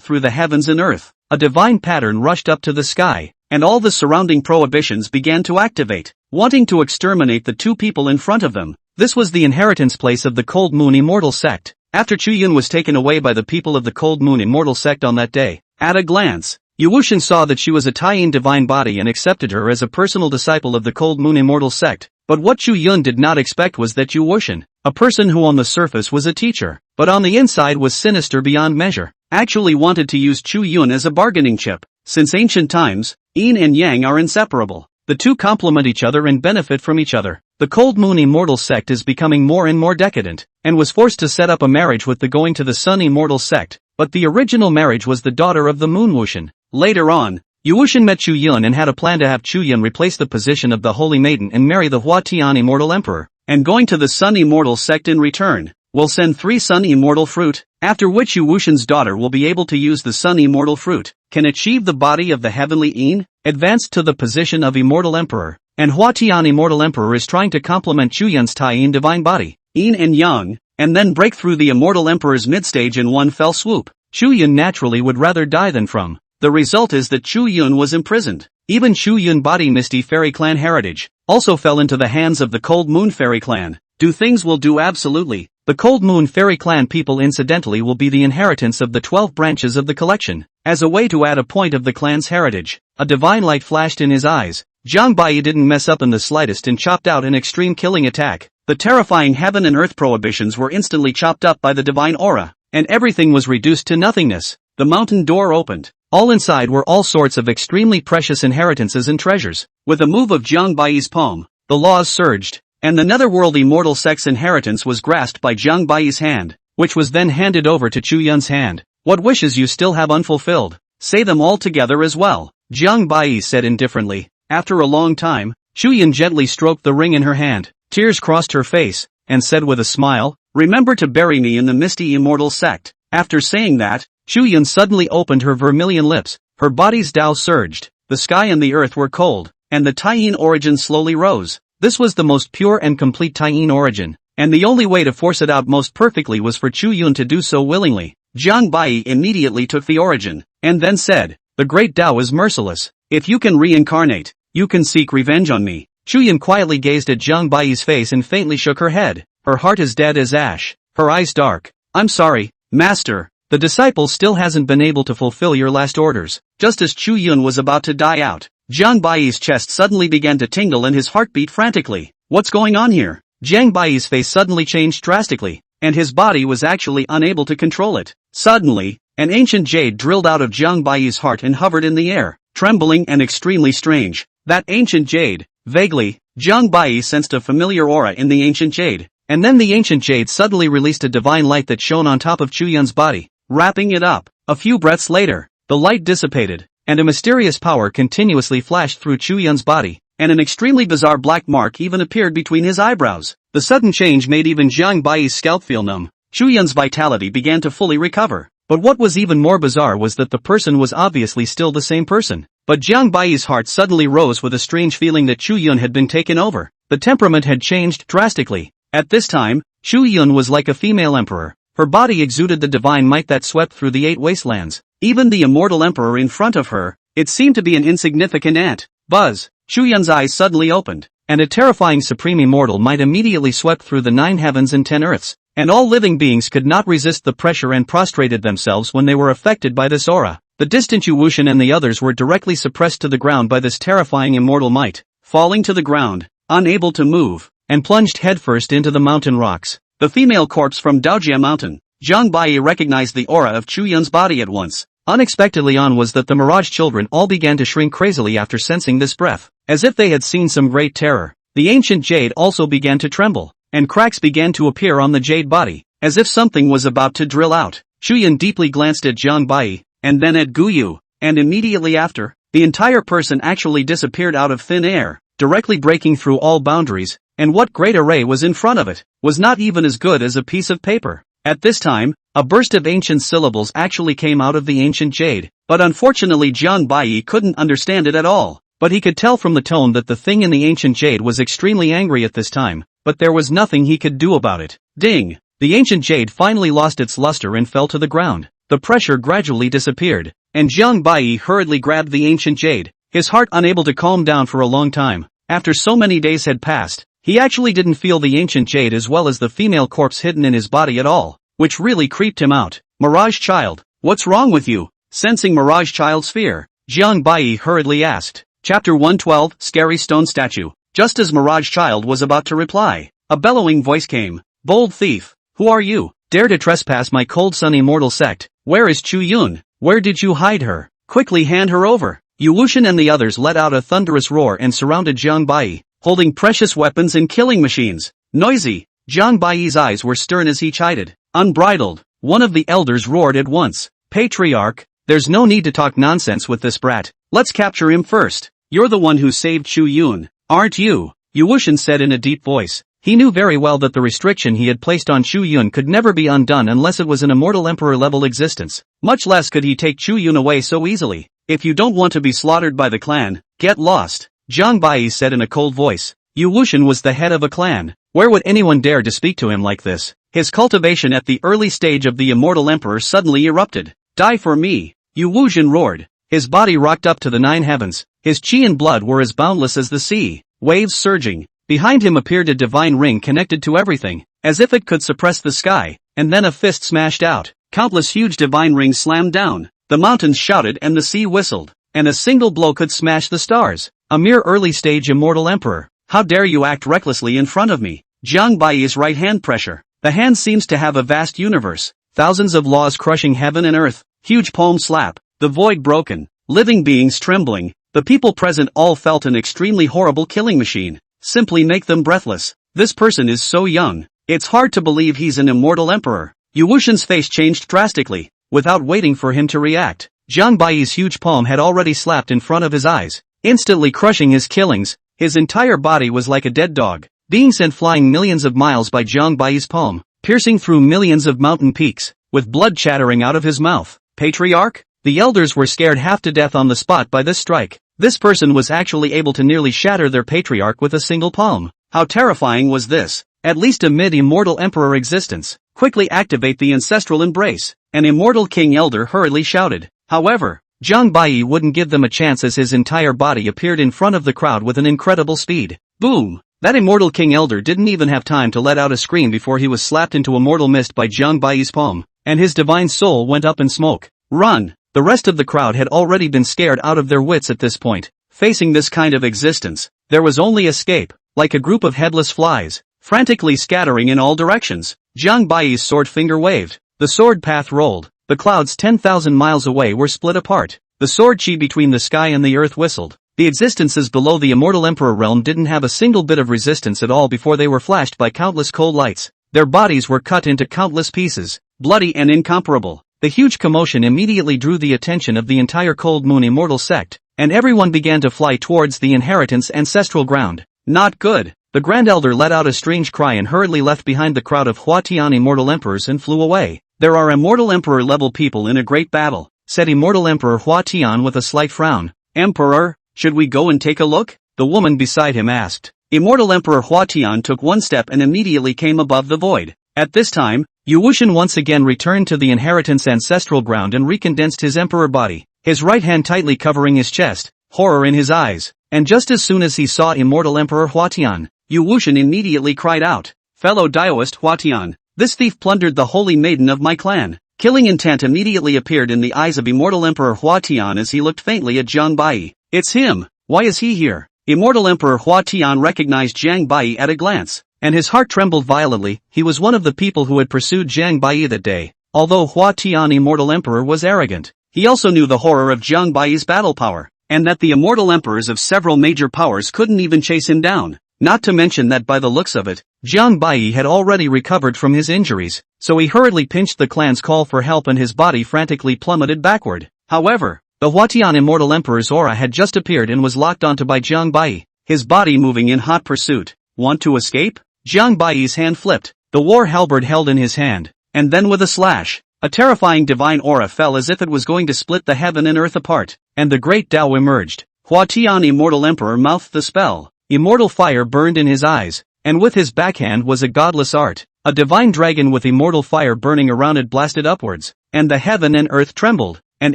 through the heavens and earth. A divine pattern rushed up to the sky, and all the surrounding prohibitions began to activate, wanting to exterminate the two people in front of them. This was the inheritance place of the Cold Moon Immortal Sect. After Chu Yun was taken away by the people of the Cold Moon Immortal Sect on that day, at a glance, Yuwushin saw that she was a Taiyin divine body and accepted her as a personal disciple of the Cold Moon Immortal sect. But what Chu Yun did not expect was that Yuwushin, a person who on the surface was a teacher, but on the inside was sinister beyond measure, actually wanted to use Chu Yun as a bargaining chip. Since ancient times, yin and yang are inseparable. The two complement each other and benefit from each other. The Cold Moon Immortal sect is becoming more and more decadent, and was forced to set up a marriage with the Going to the Sun Immortal sect, but the original marriage was the daughter of the Moon Wushin. Later on, Yuwushin met Chu Yun and had a plan to have Chu Yun replace the position of the Holy Maiden and marry the Hua Tian Immortal Emperor, and Going to the Sun Immortal sect in return will send 3 Sun Immortal fruit, after which Yuwushin's daughter will be able to use the Sun Immortal fruit, can achieve the body of the heavenly Yin, advanced to the position of Immortal Emperor, and Hua Tian Immortal Emperor is trying to complement Chu Yun's Taiyin divine body, Yin and Yang, and then break through the Immortal Emperor's midstage in one fell swoop. Chu Yun naturally would rather die than from. The result is that Chu Yun was imprisoned. Even Chu Yun body Misty Fairy Clan heritage also fell into the hands of the Cold Moon Fairy Clan. Do things will do absolutely. The Cold Moon Fairy Clan people incidentally will be the inheritance of the 12 branches of the collection. As a way to add a point of the clan's heritage, a divine light flashed in his eyes. Zhang Bai didn't mess up in the slightest and chopped out an extreme killing attack. The terrifying heaven and earth prohibitions were instantly chopped up by the divine aura, and everything was reduced to nothingness. The mountain door opened. All inside were all sorts of extremely precious inheritances and treasures. With a move of Zhang Bai's palm, the laws surged, and the netherworld immortal sex inheritance was grasped by Zhang Bai's hand, which was then handed over to Chu Yun's hand. What wishes you still have unfulfilled? Say them all together as well, Zhang Bai said indifferently. After a long time, Chu Yun gently stroked the ring in her hand. Tears crossed her face, and said with a smile, "Remember to bury me in the misty immortal sect." After saying that, Chu Yun suddenly opened her vermilion lips. Her body's Tao surged. The sky and the earth were cold, and the Taiyin origin slowly rose. This was the most pure and complete Taiyin origin, and the only way to force it out most perfectly was for Chu Yun to do so willingly. Zhang Bai immediately took the origin, and then said, "The great Tao is merciless. If you can reincarnate, you can seek revenge on me." Chu Yun quietly gazed at Zhang Bai's face and faintly shook her head. Her heart is dead as ash, her eyes dark. "I'm sorry, Master. The disciple still hasn't been able to fulfill your last orders." Just as Chu Yun was about to die out, Zhang Bai's chest suddenly began to tingle and his heart beat frantically. What's going on here? Zhang Bai's face suddenly changed drastically, and his body was actually unable to control it. Suddenly, an ancient jade drilled out of Zhang Bai's heart and hovered in the air, trembling and extremely strange. That ancient jade, vaguely, Zhang Bai sensed a familiar aura in the ancient jade, and then the ancient jade suddenly released a divine light that shone on top of Chu Yun's body, wrapping it up. A few breaths later, the light dissipated, and a mysterious power continuously flashed through Chu Yun's body, and an extremely bizarre black mark even appeared between his eyebrows. The sudden change made even Zhang Bai's scalp feel numb. Chu Yun's vitality began to fully recover. But what was even more bizarre was that the person was obviously still the same person. But Zhang Bai's heart suddenly rose with a strange feeling that Chu Yun had been taken over. The temperament had changed drastically. At this time, Chu Yun was like a female emperor. Her body exuded the divine might that swept through the 8 wastelands. Even the immortal emperor in front of her, it seemed to be an insignificant ant. Buzz! Chu Yun's eyes suddenly opened, and a terrifying supreme immortal might immediately swept through the 9 heavens and 10 earths, and all living beings could not resist the pressure and prostrated themselves when they were affected by this aura. The distant Yuwushin and the others were directly suppressed to the ground by this terrifying immortal might, falling to the ground, unable to move, and plunged headfirst into the mountain rocks. The female corpse from Daojia Mountain. Zhang Bai recognized the aura of Chu Yun's body at once. Unexpectedly on was that the Mirage children all began to shrink crazily after sensing this breath, as if they had seen some great terror. The ancient jade also began to tremble, and cracks began to appear on the jade body, as if something was about to drill out. Chu Yun deeply glanced at Zhang Bai, and then at Gu Yu, and immediately after, the entire person actually disappeared out of thin air, directly breaking through all boundaries, and what great array was in front of it, was not even as good as a piece of paper. At this time, a burst of ancient syllables actually came out of the ancient jade, but unfortunately Zhang Bai couldn't understand it at all. But he could tell from the tone that the thing in the ancient jade was extremely angry at this time, but there was nothing he could do about it. Ding! The ancient jade finally lost its luster and fell to the ground. The pressure gradually disappeared, and Zhang Bai hurriedly grabbed the ancient jade, his heart unable to calm down for a long time. After so many days had passed, he actually didn't feel the ancient jade as well as the female corpse hidden in his body at all, which really creeped him out. "Mirage child, what's wrong with you?" Sensing Mirage Child's fear, Jiang Bai hurriedly asked. Chapter 112, Scary Stone Statue. Just as Mirage Child was about to reply, a bellowing voice came. Bold thief, who are you? Dare to trespass my cold sun immortal sect? Where is Chu Yun? Where did you hide her? Quickly hand her over. Yu Wuxian and the others let out a thunderous roar and surrounded Jiang Bai, holding precious weapons and killing machines. Noisy. Jiang Bai's eyes were stern as he chided. Unbridled. One of the elders roared at once. Patriarch, there's no need to talk nonsense with this brat. Let's capture him first. You're the one who saved Chu Yun, aren't you? Yu Wuxian said in a deep voice. He knew very well that the restriction he had placed on Chu Yun could never be undone unless it was an immortal emperor-level existence. Much less could he take Chu Yun away so easily. If you don't want to be slaughtered by the clan, get lost. Jiang Bai said in a cold voice. Yu Wuxian was the head of a clan. Where would anyone dare to speak to him like this? His cultivation at the early stage of the immortal emperor suddenly erupted. Die for me! Yu Wuxian roared. His body rocked up to the 9 heavens. His chi and blood were as boundless as the sea, waves surging. Behind him appeared a divine ring connected to everything, as if it could suppress the sky, and then a fist smashed out. Countless huge divine rings slammed down. The mountains shouted and the sea whistled, and a single blow could smash the stars. A mere early-stage immortal emperor. How dare you act recklessly in front of me? Jiang Bai's right hand pressure. The hand seems to have a vast universe. Thousands of laws crushing heaven and earth. Huge palm slap. The void broken. Living beings trembling. The people present all felt an extremely horrible killing machine. Simply make them breathless. This person is so young. It's hard to believe he's an immortal emperor. Yu Wuxian's face changed drastically. Without waiting for him to react, Jiang Bai's huge palm had already slapped in front of his eyes, instantly crushing his killings. His entire body was like a dead dog, being sent flying millions of miles by Jiang Bai's palm, piercing through millions of mountain peaks, with blood chattering out of his mouth. Patriarch? The elders were scared half to death on the spot by this strike. This person was actually able to nearly shatter their patriarch with a single palm. How terrifying was this? At least a mid-immortal emperor existence. Quickly activate the ancestral embrace. An immortal king elder hurriedly shouted. However, Jiang Bai wouldn't give them a chance as his entire body appeared in front of the crowd with an incredible speed. Boom! That immortal king elder didn't even have time to let out a scream before he was slapped into immortal mist by Jiang Bai's palm, and his divine soul went up in smoke. Run! The rest of the crowd had already been scared out of their wits at this point. Facing this kind of existence, there was only escape, like a group of headless flies, frantically scattering in all directions. Jiang Bai's sword finger waved. The sword path rolled. The clouds 10,000 miles away were split apart. The sword chi between the sky and the earth whistled. The existences below the immortal emperor realm didn't have a single bit of resistance at all before they were flashed by countless cold lights. Their bodies were cut into countless pieces, bloody and incomparable. The huge commotion immediately drew the attention of the entire Cold Moon immortal sect, and everyone began to fly towards the inheritance ancestral ground. Not good. The Grand Elder let out a strange cry and hurriedly left behind the crowd of Huatian immortal emperors and flew away. There are immortal emperor-level people in a great battle, said Immortal Emperor Huatian with a slight frown. Emperor, should we go and take a look? The woman beside him asked. Immortal Emperor Huatian took one step and immediately came above the void. At this time, Yu Wuxian once again returned to the inheritance ancestral ground and recondensed his emperor body, his right hand tightly covering his chest, horror in his eyes. And just as soon as he saw Immortal Emperor Huatian, Yu Wuxian immediately cried out, "Fellow Daoist Huatian, this thief plundered the holy maiden of my clan." Killing intent immediately appeared in the eyes of Immortal Emperor Huatian as he looked faintly at Jiang Bai. It's him. Why is he here? Immortal Emperor Huatian recognized Jiang Bai at a glance, and his heart trembled violently. He was one of the people who had pursued Jiang Bai that day. Although Huatian Immortal Emperor was arrogant, he also knew the horror of Jiang Bai's battle power, and that the immortal emperors of several major powers couldn't even chase him down. Not to mention that by the looks of it, Jiang Bai had already recovered from his injuries, so he hurriedly pinched the clan's call for help and his body frantically plummeted backward. However, the Huatian Immortal Emperor's aura had just appeared and was locked onto by Jiang Bai, his body moving in hot pursuit. Want to escape? Jiang Bai's hand flipped, the war halberd held in his hand, and then with a slash, a terrifying divine aura fell as if it was going to split the heaven and earth apart, and the great Tao emerged. Huatian Immortal Emperor mouthed the spell. Immortal fire burned in his eyes, and with his backhand was a godless art. A divine dragon with immortal fire burning around it blasted upwards, and the heaven and earth trembled, and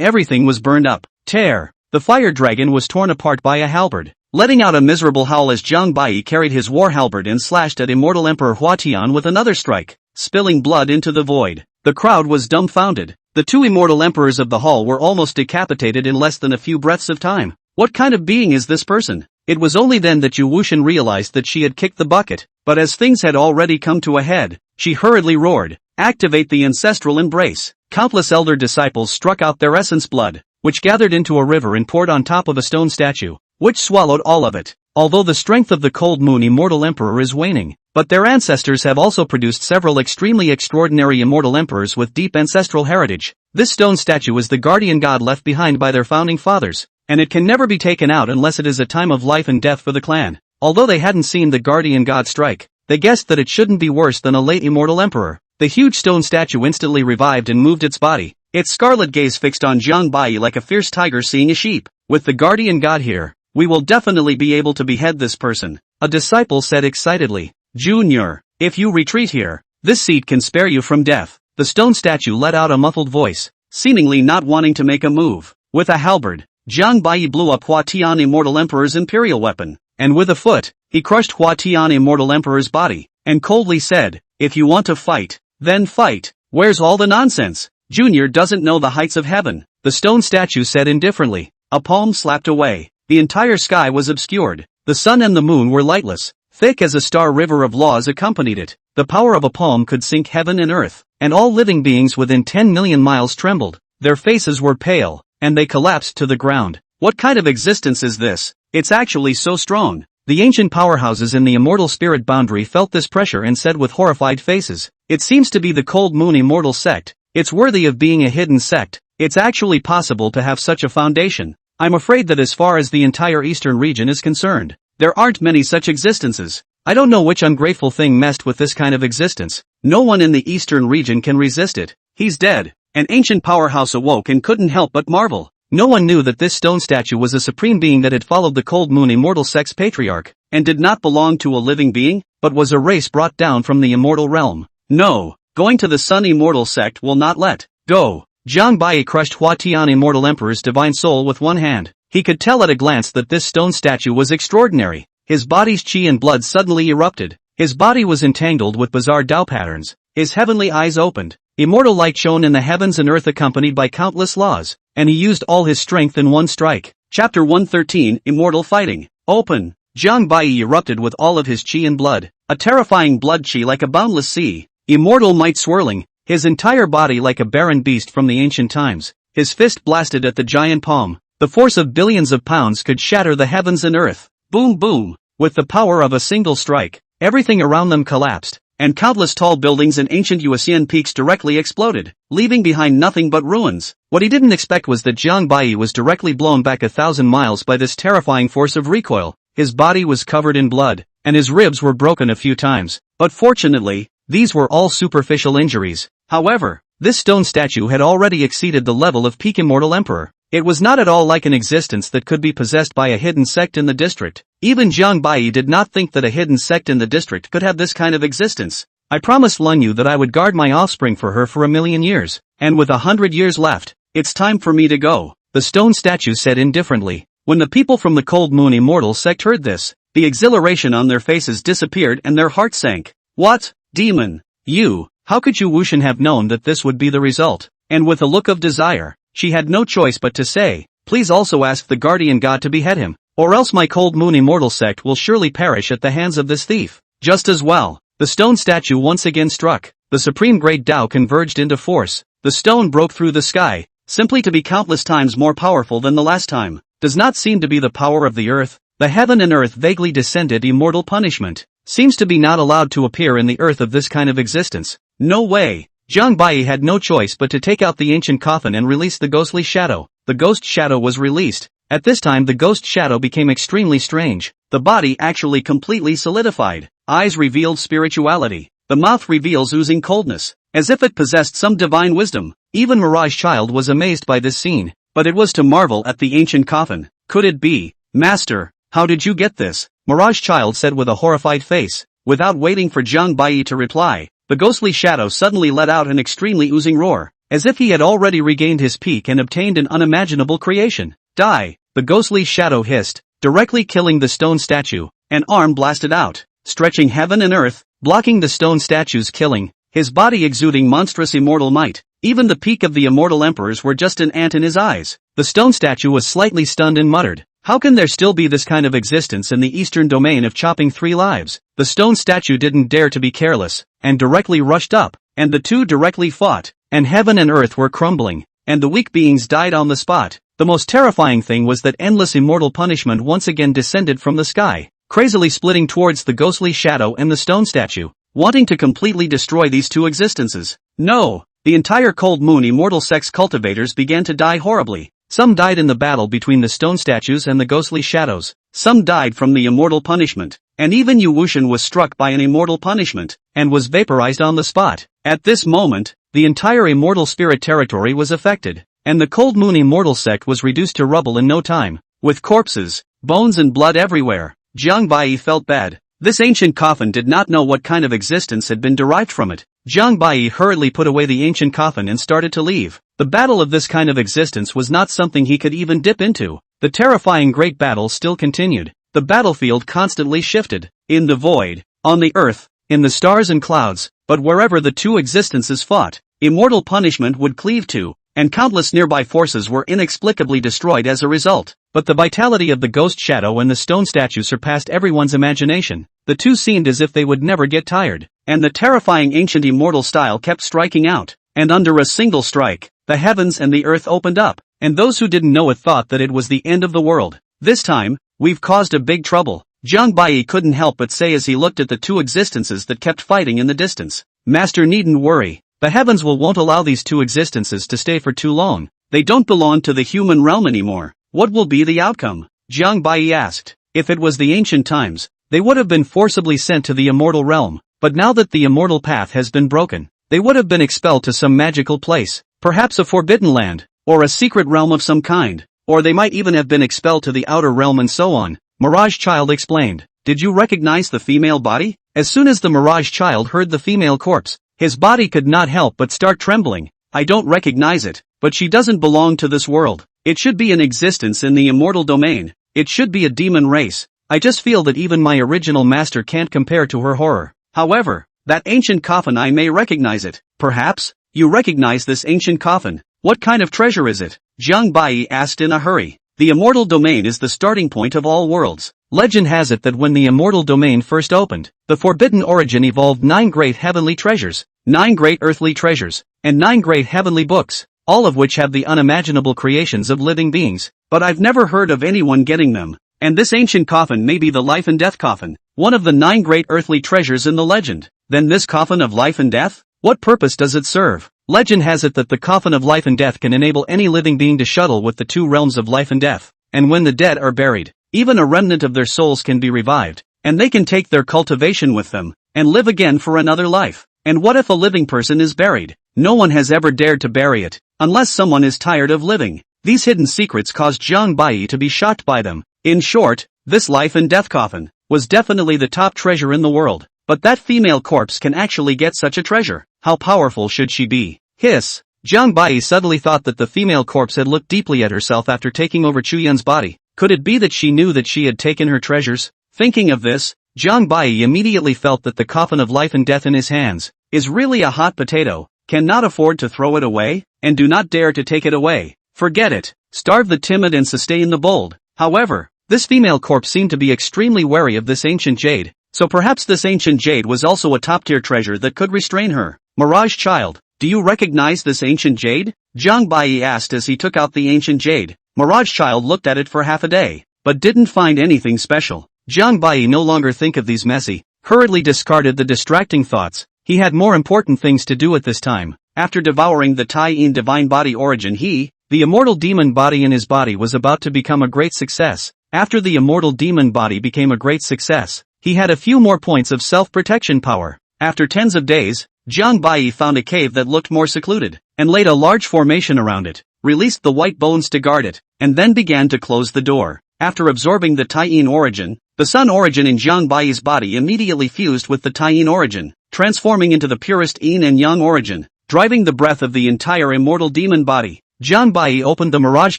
everything was burned up. Tear! The fire dragon was torn apart by a halberd, letting out a miserable howl as Jiang Bai carried his war halberd and slashed at Immortal Emperor Huatian with another strike, spilling blood into the void. The crowd was dumbfounded. The two immortal emperors of the hall were almost decapitated in less than a few breaths of time. What kind of being is this person? It was only then that Yu Wuxian realized that she had kicked the bucket, but as things had already come to a head, she hurriedly roared, "Activate the ancestral embrace." Countless elder disciples struck out their essence blood, which gathered into a river and poured on top of a stone statue, which swallowed all of it. Although the strength of the Cold Moon Immortal Emperor is waning, but their ancestors have also produced several extremely extraordinary immortal emperors with deep ancestral heritage. This stone statue is the guardian god left behind by their founding fathers, and it can never be taken out unless it is a time of life and death for the clan. Although they hadn't seen the guardian god strike, they guessed that it shouldn't be worse than a late immortal emperor. The huge stone statue instantly revived and moved its body, its scarlet gaze fixed on Jiang Bai like a fierce tiger seeing a sheep. With the guardian god here, we will definitely be able to behead this person, a disciple said excitedly. Junior, if you retreat here, this seat can spare you from death. The stone statue let out a muffled voice, seemingly not wanting to make a move. With a halberd, Jiang Bai blew up Hua Tian Immortal Emperor's imperial weapon, and with a foot, he crushed Hua Tian Immortal Emperor's body, and coldly said, "If you want to fight, then fight. Where's all the nonsense? Junior doesn't know the heights of heaven," the stone statue said indifferently. A palm slapped away. The entire sky was obscured. The sun and the moon were lightless. Thick as a star river of laws accompanied it. The power of a palm could sink heaven and earth, and all living beings within 10 million miles trembled. Their faces were pale, and they collapsed to the ground. What kind of existence is this? It's actually so strong. The ancient powerhouses in the immortal spirit boundary felt this pressure and said with horrified faces, "It seems to be the Cold Moon Immortal Sect. It's worthy of being a hidden sect. It's actually possible to have such a foundation. I'm afraid that as far as the entire eastern region is concerned, there aren't many such existences. I don't know which ungrateful thing messed with this kind of existence. No one in the eastern region can resist it. He's dead." An ancient powerhouse awoke and couldn't help but marvel. No one knew that this stone statue was a supreme being that had followed the Cold Moon Immortal Sect's patriarch, and did not belong to a living being, but was a race brought down from the immortal realm. No, going to the Sun Immortal Sect will not let go. Jiang Bai crushed Hua Tian Immortal Emperor's divine soul with one hand. He could tell at a glance that this stone statue was extraordinary. His body's chi and blood suddenly erupted. His body was entangled with bizarre Dao patterns. His heavenly eyes opened. Immortal light shone in the heavens and earth accompanied by countless laws, and he used all his strength in one strike. Chapter 113, Immortal Fighting. Open. Jiang Bai erupted with all of his chi and blood, a terrifying blood chi like a boundless sea, immortal might swirling, his entire body like a barren beast from the ancient times. His fist blasted at the giant palm. The force of billions of pounds could shatter the heavens and earth. Boom boom. With the power of a single strike, everything around them collapsed, and countless tall buildings and ancient Yuasian peaks directly exploded, leaving behind nothing but ruins. What he didn't expect was that Jiang Bai was directly blown back 1,000 miles by this terrifying force of recoil. His body was covered in blood, and his ribs were broken a few times, but fortunately, these were all superficial injuries. However, this stone statue had already exceeded the level of peak immortal emperor. It was not at all like an existence that could be possessed by a hidden sect in the district. Even Jiang Bai did not think that a hidden sect in the district could have this kind of existence. I promised Lung Yu that I would guard my offspring for her for 1,000,000 years, and with 100 years left, it's time for me to go, the stone statue said indifferently. When the people from the Cold Moon Immortal Sect heard this, the exhilaration on their faces disappeared and their hearts sank. What? Demon? You? How could Yu Wuxian have known that this would be the result? And with a look of desire, she had no choice but to say, "Please also ask the guardian god to behead him, or else my Cold Moon Immortal Sect will surely perish at the hands of this thief." Just as well, the stone statue once again struck. The supreme great Tao converged into force. The stone broke through the sky, simply to be countless times more powerful than the last time. Does not seem to be the power of the earth. The heaven and earth vaguely descended immortal punishment. Seems to be not allowed to appear in the earth of this kind of existence. No way. Jiang Bai had no choice but to take out the ancient coffin and release the ghostly shadow. The ghost shadow was released. At this time the ghost shadow became extremely strange. The body actually completely solidified. Eyes revealed spirituality. The mouth reveals oozing coldness, as if it possessed some divine wisdom. Even Mirage Child was amazed by this scene, but it was to marvel at the ancient coffin. Could it be? Master, how did you get this? Mirage Child said with a horrified face. Without waiting for Jiang Bai to reply, the ghostly shadow suddenly let out an extremely oozing roar, as if he had already regained his peak and obtained an unimaginable creation. Die! The ghostly shadow hissed, directly killing the stone statue. An arm blasted out, stretching heaven and earth, blocking the stone statue's killing, his body exuding monstrous immortal might. Even the peak of the immortal emperors were just an ant in his eyes. The stone statue was slightly stunned and muttered, "How can there still be this kind of existence in the eastern domain of chopping 3 lives?" The stone statue didn't dare to be careless, and directly rushed up, and the two directly fought, and heaven and earth were crumbling, and the weak beings died on the spot. The most terrifying thing was that endless immortal punishment once again descended from the sky, crazily splitting towards the ghostly shadow and the stone statue, wanting to completely destroy these two existences. No! The entire Cold Moon immortal sex cultivators began to die horribly. Some died in the battle between the stone statues and the ghostly shadows. Some died from the immortal punishment. And even Yu Wuxian was struck by an immortal punishment, and was vaporized on the spot. At this moment, the entire immortal spirit territory was affected, and the Cold Moon immortal sect was reduced to rubble in no time, with corpses, bones and blood everywhere. Jiang Bai felt bad. This ancient coffin did not know what kind of existence had been derived from it. Jiang Bai hurriedly put away the ancient coffin and started to leave. The battle of this kind of existence was not something he could even dip into. The terrifying great battle still continued. The battlefield constantly shifted. In the void, on the earth, in the stars and clouds, but wherever the two existences fought, immortal punishment would cleave to, and countless nearby forces were inexplicably destroyed as a result. But the vitality of the ghost shadow and the stone statue surpassed everyone's imagination. The two seemed as if they would never get tired, and the terrifying ancient immortal style kept striking out, and under a single strike, the heavens and the earth opened up, and those who didn't know it thought that it was the end of the world. This time, we've caused a big trouble, Jiang Bai couldn't help but say as he looked at the two existences that kept fighting in the distance. Master needn't worry. The heavens won't allow these two existences to stay for too long. They don't belong to the human realm anymore. What will be the outcome? Jiang Bai asked. If it was the ancient times, they would have been forcibly sent to the immortal realm, but now that the immortal path has been broken, they would have been expelled to some magical place, perhaps a forbidden land, or a secret realm of some kind, or they might even have been expelled to the outer realm and so on. Mirage Child explained. Did you recognize the female body? As soon as the Mirage Child heard the female corpse, his body could not help but start trembling. I don't recognize it, but she doesn't belong to this world. It should be an existence in the immortal domain. It should be a demon race. I just feel that even my original master can't compare to her horror. However, that ancient coffin, I may recognize it. Perhaps? You recognize this ancient coffin. What kind of treasure is it? Jiang Bai asked in a hurry. The immortal domain is the starting point of all worlds. Legend has it that when the immortal domain first opened, the forbidden origin evolved 9 great heavenly treasures, 9 great earthly treasures, and 9 great heavenly books, all of which have the unimaginable creations of living beings. But I've never heard of anyone getting them. And this ancient coffin may be the life and death coffin, one of the 9 great earthly treasures in the legend. Then this coffin of life and death? What purpose does it serve? Legend has it that the coffin of life and death can enable any living being to shuttle with the 2 realms of life and death. And when the dead are buried, even a remnant of their souls can be revived, and they can take their cultivation with them, and live again for another life. And what if a living person is buried? No one has ever dared to bury it, unless someone is tired of living. These hidden secrets caused Jiang Bai to be shocked by them. In short, this life and death coffin was definitely the top treasure in the world. But that female corpse can actually get such a treasure. How powerful should she be? Hiss. Jiang Bai suddenly thought that the female corpse had looked deeply at herself after taking over Chu Yun's body. Could it be that she knew that she had taken her treasures? Thinking of this, Jiang Bai immediately felt that the coffin of life and death in his hands is really a hot potato, cannot afford to throw it away, and do not dare to take it away. Forget it. Starve the timid and sustain the bold. However, this female corpse seemed to be extremely wary of this ancient jade, so perhaps this ancient jade was also a top-tier treasure that could restrain her. Mirage Child, do you recognize this ancient jade? Jiang Bai asked as he took out the ancient jade. Mirage Child looked at it for half a day, but didn't find anything special. Jiang Bai no longer think of these messy, hurriedly discarded the distracting thoughts. He had more important things to do at this time. After devouring the Tai-In divine body origin, the immortal demon body in his body was about to become a great success. After the immortal demon body became a great success, he had a few more points of self-protection power. After tens of days, Jiang Bai found a cave that looked more secluded, and laid a large formation around it, released the white bones to guard it, and then began to close the door. After absorbing the Tai-In origin, the sun origin in Jiang Bai's body immediately fused with the Tai-In origin, transforming into the purest Yin and Yang origin, driving the breath of the entire immortal demon body. Jiang Bai opened the mirage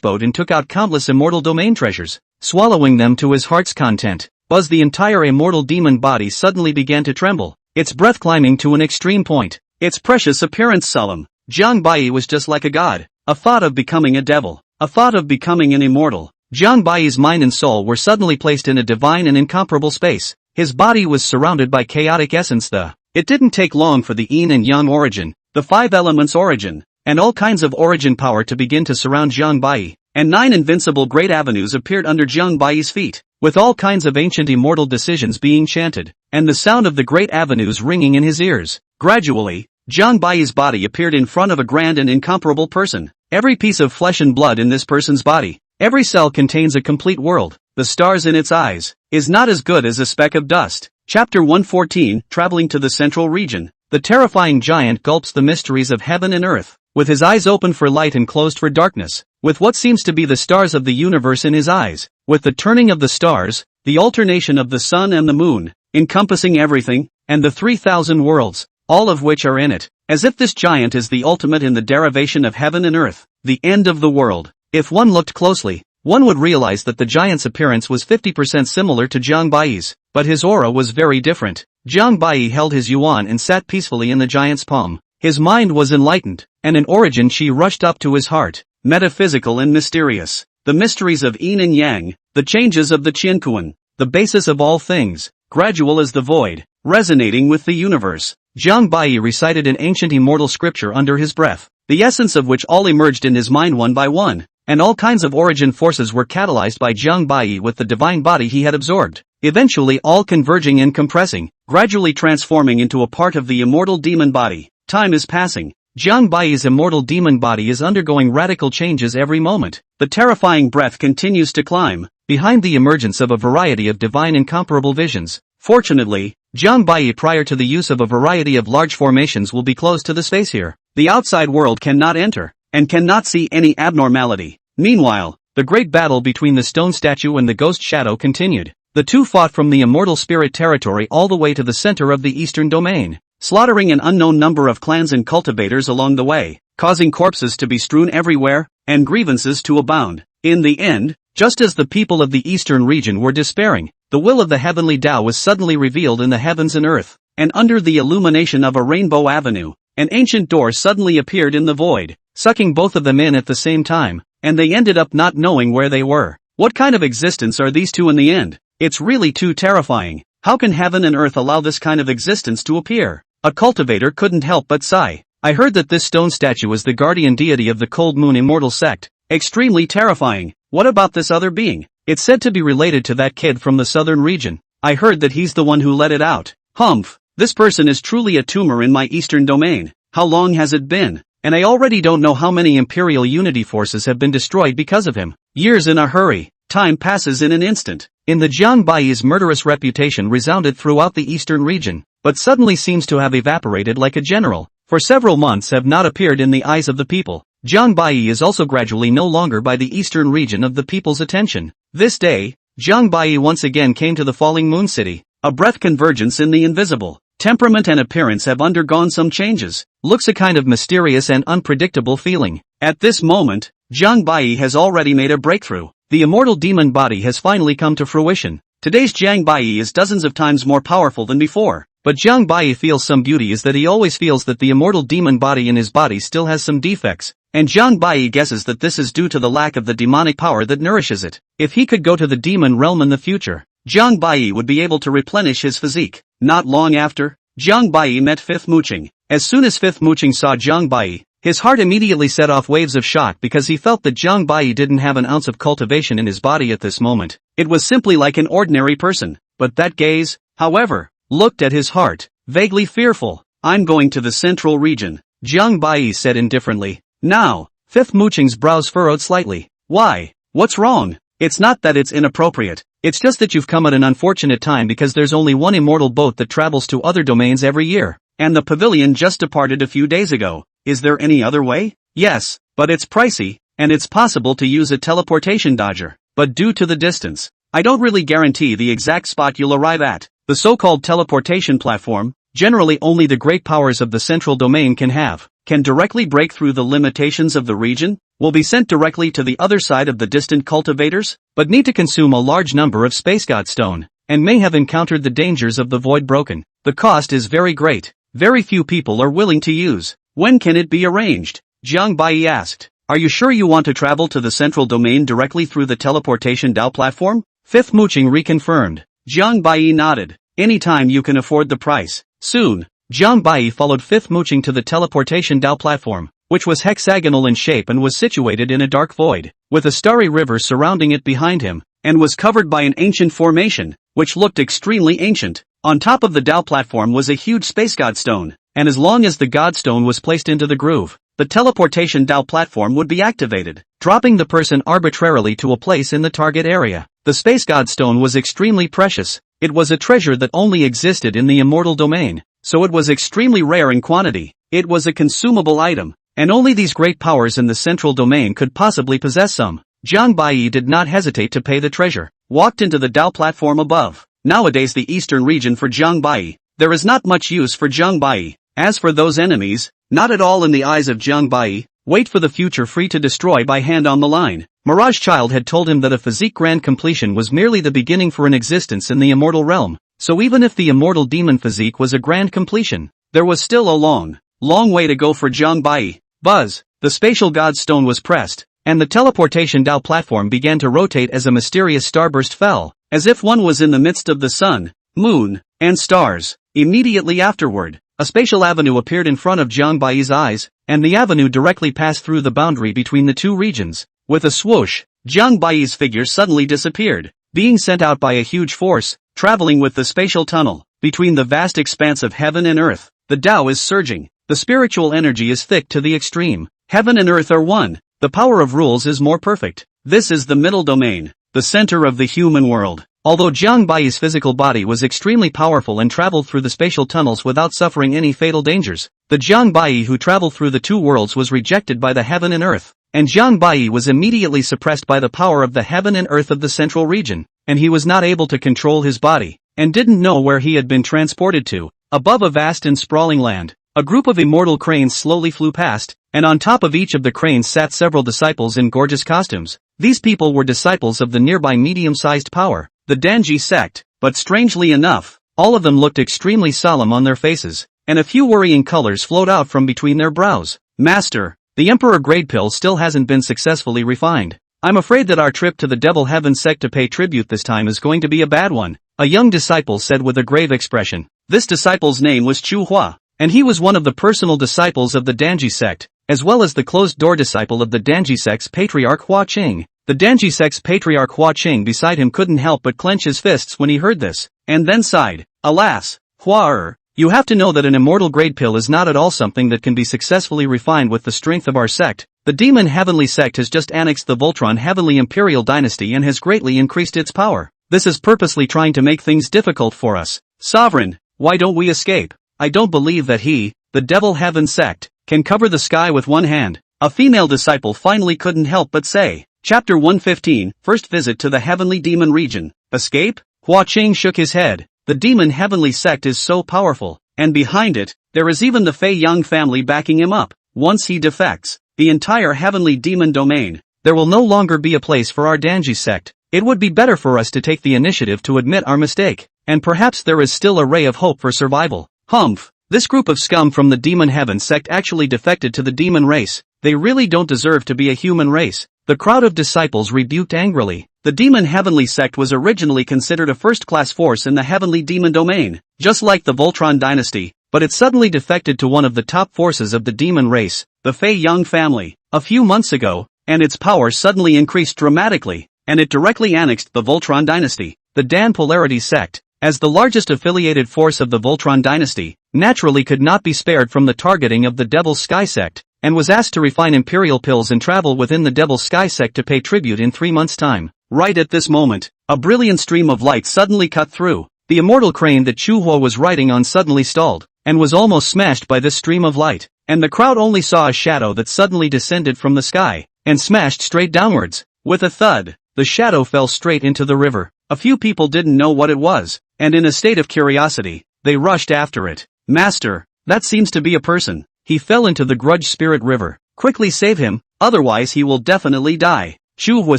boat and took out countless immortal domain treasures, swallowing them to his heart's content. The entire immortal demon body suddenly began to tremble, its breath climbing to an extreme point, its precious appearance solemn. Jiang Bai was just like a god. A thought of becoming a devil. A thought of becoming an immortal. Jiang Bai's mind and soul were suddenly placed in a divine and incomparable space. His body was surrounded by chaotic essence. It didn't take long for the yin and yang origin, the five elements origin, and all kinds of origin power to begin to surround Jiang Bai, and 9 invincible great avenues appeared under Jiang Bai's feet, with all kinds of ancient immortal decisions being chanted, and the sound of the great avenues ringing in his ears. Gradually, Jiang Bai's body appeared in front of a grand and incomparable person. Every piece of flesh and blood in this person's body, every cell contains a complete world. The stars in its eyes is not as good as a speck of dust. Chapter 114, Traveling to the Central Region. The terrifying giant gulps the mysteries of heaven and earth, with his eyes open for light and closed for darkness, with what seems to be the stars of the universe in his eyes, with the turning of the stars, the alternation of the sun and the moon, encompassing everything, and the 3,000 worlds, all of which are in it, as if this giant is the ultimate in the derivation of heaven and earth, the end of the world. If one looked closely, one would realize that the giant's appearance was 50% similar to Jiang Bai's, but his aura was very different. Jiang Bai held his yuan and sat peacefully in the giant's palm. His mind was enlightened, and an origin chi rushed up to his heart, metaphysical and mysterious. The mysteries of yin and yang, the changes of the Qianquan, the basis of all things, gradual as the void, resonating with the universe. Jiang Bai recited an ancient immortal scripture under his breath, the essence of which all emerged in his mind one by one, and all kinds of origin forces were catalyzed by Jiang Bai with the divine body he had absorbed, eventually all converging and compressing, gradually transforming into a part of the immortal demon body. Time is passing. Jiang Bai's immortal demon body is undergoing radical changes every moment. The terrifying breath continues to climb, behind the emergence of a variety of divine incomparable visions. Fortunately, Jiang Bai prior to the use of a variety of large formations will be closed to the space here. The outside world cannot enter, and cannot see any abnormality. Meanwhile, the great battle between the stone statue and the ghost shadow continued. The two fought from the immortal spirit territory all the way to the center of the eastern domain, slaughtering an unknown number of clans and cultivators along the way, causing corpses to be strewn everywhere, and grievances to abound. In the end, just as the people of the eastern region were despairing, the will of the heavenly Tao was suddenly revealed in the heavens and earth, and under the illumination of a rainbow avenue, an ancient door suddenly appeared in the void, sucking both of them in at the same time, and they ended up not knowing where they were. What kind of existence are these two in the end? It's really too terrifying. How can heaven and earth allow this kind of existence to appear? A cultivator couldn't help but sigh. I heard that this stone statue is the guardian deity of the Cold Moon Immortal sect. Extremely terrifying. What about this other being? It's said to be related to that kid from the southern region. I heard that he's the one who let it out. Humph. This person is truly a tumor in my eastern domain. How long has it been? And I already don't know how many Imperial Unity forces have been destroyed because of him. Years in a hurry. Time passes in an instant. In the Jiang Bai's murderous reputation resounded throughout the eastern region, but suddenly seems to have evaporated like a general. For several months have not appeared in the eyes of the people. Jiang Bai is also gradually no longer by the eastern region of the people's attention. This day, Jiang Bai once again came to the falling moon city. A breath convergence in the invisible. Temperament and appearance have undergone some changes. Looks a kind of mysterious and unpredictable feeling. At this moment, Jiang Bai has already made a breakthrough. The immortal demon body has finally come to fruition. Today's Jiang Bai is dozens of times more powerful than before. But Jiang Bai feels some beauty is that he always feels that the immortal demon body in his body still has some defects, and Jiang Bai guesses that this is due to the lack of the demonic power that nourishes it. If he could go to the demon realm in the future, Jiang Bai would be able to replenish his physique. Not long after, Jiang Bai met Fifth Muqing. As soon as Fifth Muqing saw Jiang Bai, his heart immediately set off waves of shock because he felt that Jiang Bai didn't have an ounce of cultivation in his body at this moment. It was simply like an ordinary person. But that gaze, however, looked at his heart, vaguely fearful. I'm going to the central region, Jiang Bai said indifferently. Now, Fifth Muqing's brows furrowed slightly. Why? What's wrong? It's not that it's inappropriate. It's just that you've come at an unfortunate time because there's only one immortal boat that travels to other domains every year, and the pavilion just departed a few days ago. Is there any other way? Yes, but it's pricey, and it's possible to use a teleportation dodger. But due to the distance, I don't really guarantee the exact spot you'll arrive at. The so-called teleportation platform, generally only the great powers of the central domain can directly break through the limitations of the region, will be sent directly to the other side of the distant cultivators, but need to consume a large number of space god stone, and may have encountered the dangers of the void broken. The cost is very great. Very few people are willing to use When can it be arranged? Jiang Bai asked. Are you sure you want to travel to the central domain directly through the teleportation Dao platform? Fifth Muqing reconfirmed. Jiang Bai nodded. Anytime you can afford the price. Soon, Jiang Bai followed Fifth Muqing to the teleportation Dao platform, which was hexagonal in shape and was situated in a dark void, with a starry river surrounding it behind him, and was covered by an ancient formation, which looked extremely ancient. On top of the Dao platform was a huge space godstone, and as long as the godstone was placed into the groove, the teleportation Dao platform would be activated, dropping the person arbitrarily to a place in the target area. The space godstone was extremely precious. It was a treasure that only existed in the immortal domain, so it was extremely rare in quantity. It was a consumable item, and only these great powers in the central domain could possibly possess some. Jiang Bai did not hesitate to pay the treasure, walked into the Dao platform above. Nowadays the eastern region for Jiang Bai, there is not much use for Jiang Bai. As for those enemies, not at all in the eyes of Jiang Bai. Wait for the future free to destroy by hand on the line. Mirage Child had told him that a physique grand completion was merely the beginning for an existence in the immortal realm, so even if the immortal demon physique was a grand completion, there was still a long way to go for Jiang Bai. Buzz, the spatial godstone was pressed, and the teleportation Dao platform began to rotate as a mysterious starburst fell, as if one was in the midst of the sun, moon, and stars. Immediately afterward, a spatial avenue appeared in front of Jiang Bai's eyes, and the avenue directly passed through the boundary between the two regions. With a swoosh, Jiang Bai's figure suddenly disappeared, being sent out by a huge force, traveling with the spatial tunnel. Between the vast expanse of heaven and earth, the Dao is surging, the spiritual energy is thick to the extreme. Heaven and earth are one, the power of rules is more perfect. This is the middle domain, the center of the human world. Although Jiang Bai's physical body was extremely powerful and traveled through the spatial tunnels without suffering any fatal dangers, the Jiang Bai who traveled through the two worlds was rejected by the heaven and earth, and Jiang Bai was immediately suppressed by the power of the heaven and earth of the central region, and he was not able to control his body, and didn't know where he had been transported to. Above a vast and sprawling land, a group of immortal cranes slowly flew past, and on top of each of the cranes sat several disciples in gorgeous costumes. These people were disciples of the nearby medium-sized power, the Danji sect, but strangely enough, all of them looked extremely solemn on their faces, and a few worrying colors flowed out from between their brows. Master, the Emperor Grade Pill still hasn't been successfully refined. I'm afraid that our trip to the Devil Heaven sect to pay tribute this time is going to be a bad one, a young disciple said with a grave expression. This disciple's name was Chu Hua, and he was one of the personal disciples of the Danji sect, as well as the closed-door disciple of the Danji sect's patriarch Hua Qing. The Danji sect's patriarch Hua Qing beside him couldn't help but clench his fists when he heard this, and then sighed. Alas, Hua you have to know that an immortal grade pill is not at all something that can be successfully refined with the strength of our sect. The Demon Heavenly sect has just annexed the Voltron Heavenly Imperial dynasty and has greatly increased its power. This is purposely trying to make things difficult for us. Sovereign, why don't we escape? I don't believe that he, the Devil Heaven sect, can cover the sky with one hand. A female disciple finally couldn't help but say. Chapter 115, First Visit to the Heavenly Demon Region. Escape? Hua Qing shook his head. The Demon Heavenly sect is so powerful, and behind it, there is even the Fei Yang family backing him up. Once he defects, the entire Heavenly Demon domain, there will no longer be a place for our Danji sect. It would be better for us to take the initiative to admit our mistake, and perhaps there is still a ray of hope for survival. Humph! This group of scum from the Demon Heaven sect actually defected to the demon race. They really don't deserve to be a human race. The crowd of disciples rebuked angrily. The Demon Heavenly sect was originally considered a first-class force in the Heavenly Demon domain, just like the Voltron dynasty, but it suddenly defected to one of the top forces of the demon race, the Fei Yang family, a few months ago, and its power suddenly increased dramatically, and it directly annexed the Voltron dynasty. The Dan Polarity sect, as the largest affiliated force of the Voltron dynasty, naturally could not be spared from the targeting of the Devil's Sky sect, and was asked to refine imperial pills and travel within the Devil's Sky sect to pay tribute in 3 months' time. Right at this moment, a brilliant stream of light suddenly cut through. The immortal crane that Chu Hua was riding on suddenly stalled, and was almost smashed by this stream of light, and the crowd only saw a shadow that suddenly descended from the sky, and smashed straight downwards. With a thud, the shadow fell straight into the river. A few people didn't know what it was, and in a state of curiosity, they rushed after it. Master, that seems to be a person. He fell into the Grudge Spirit River. Quickly save him, otherwise he will definitely die. Chu Hua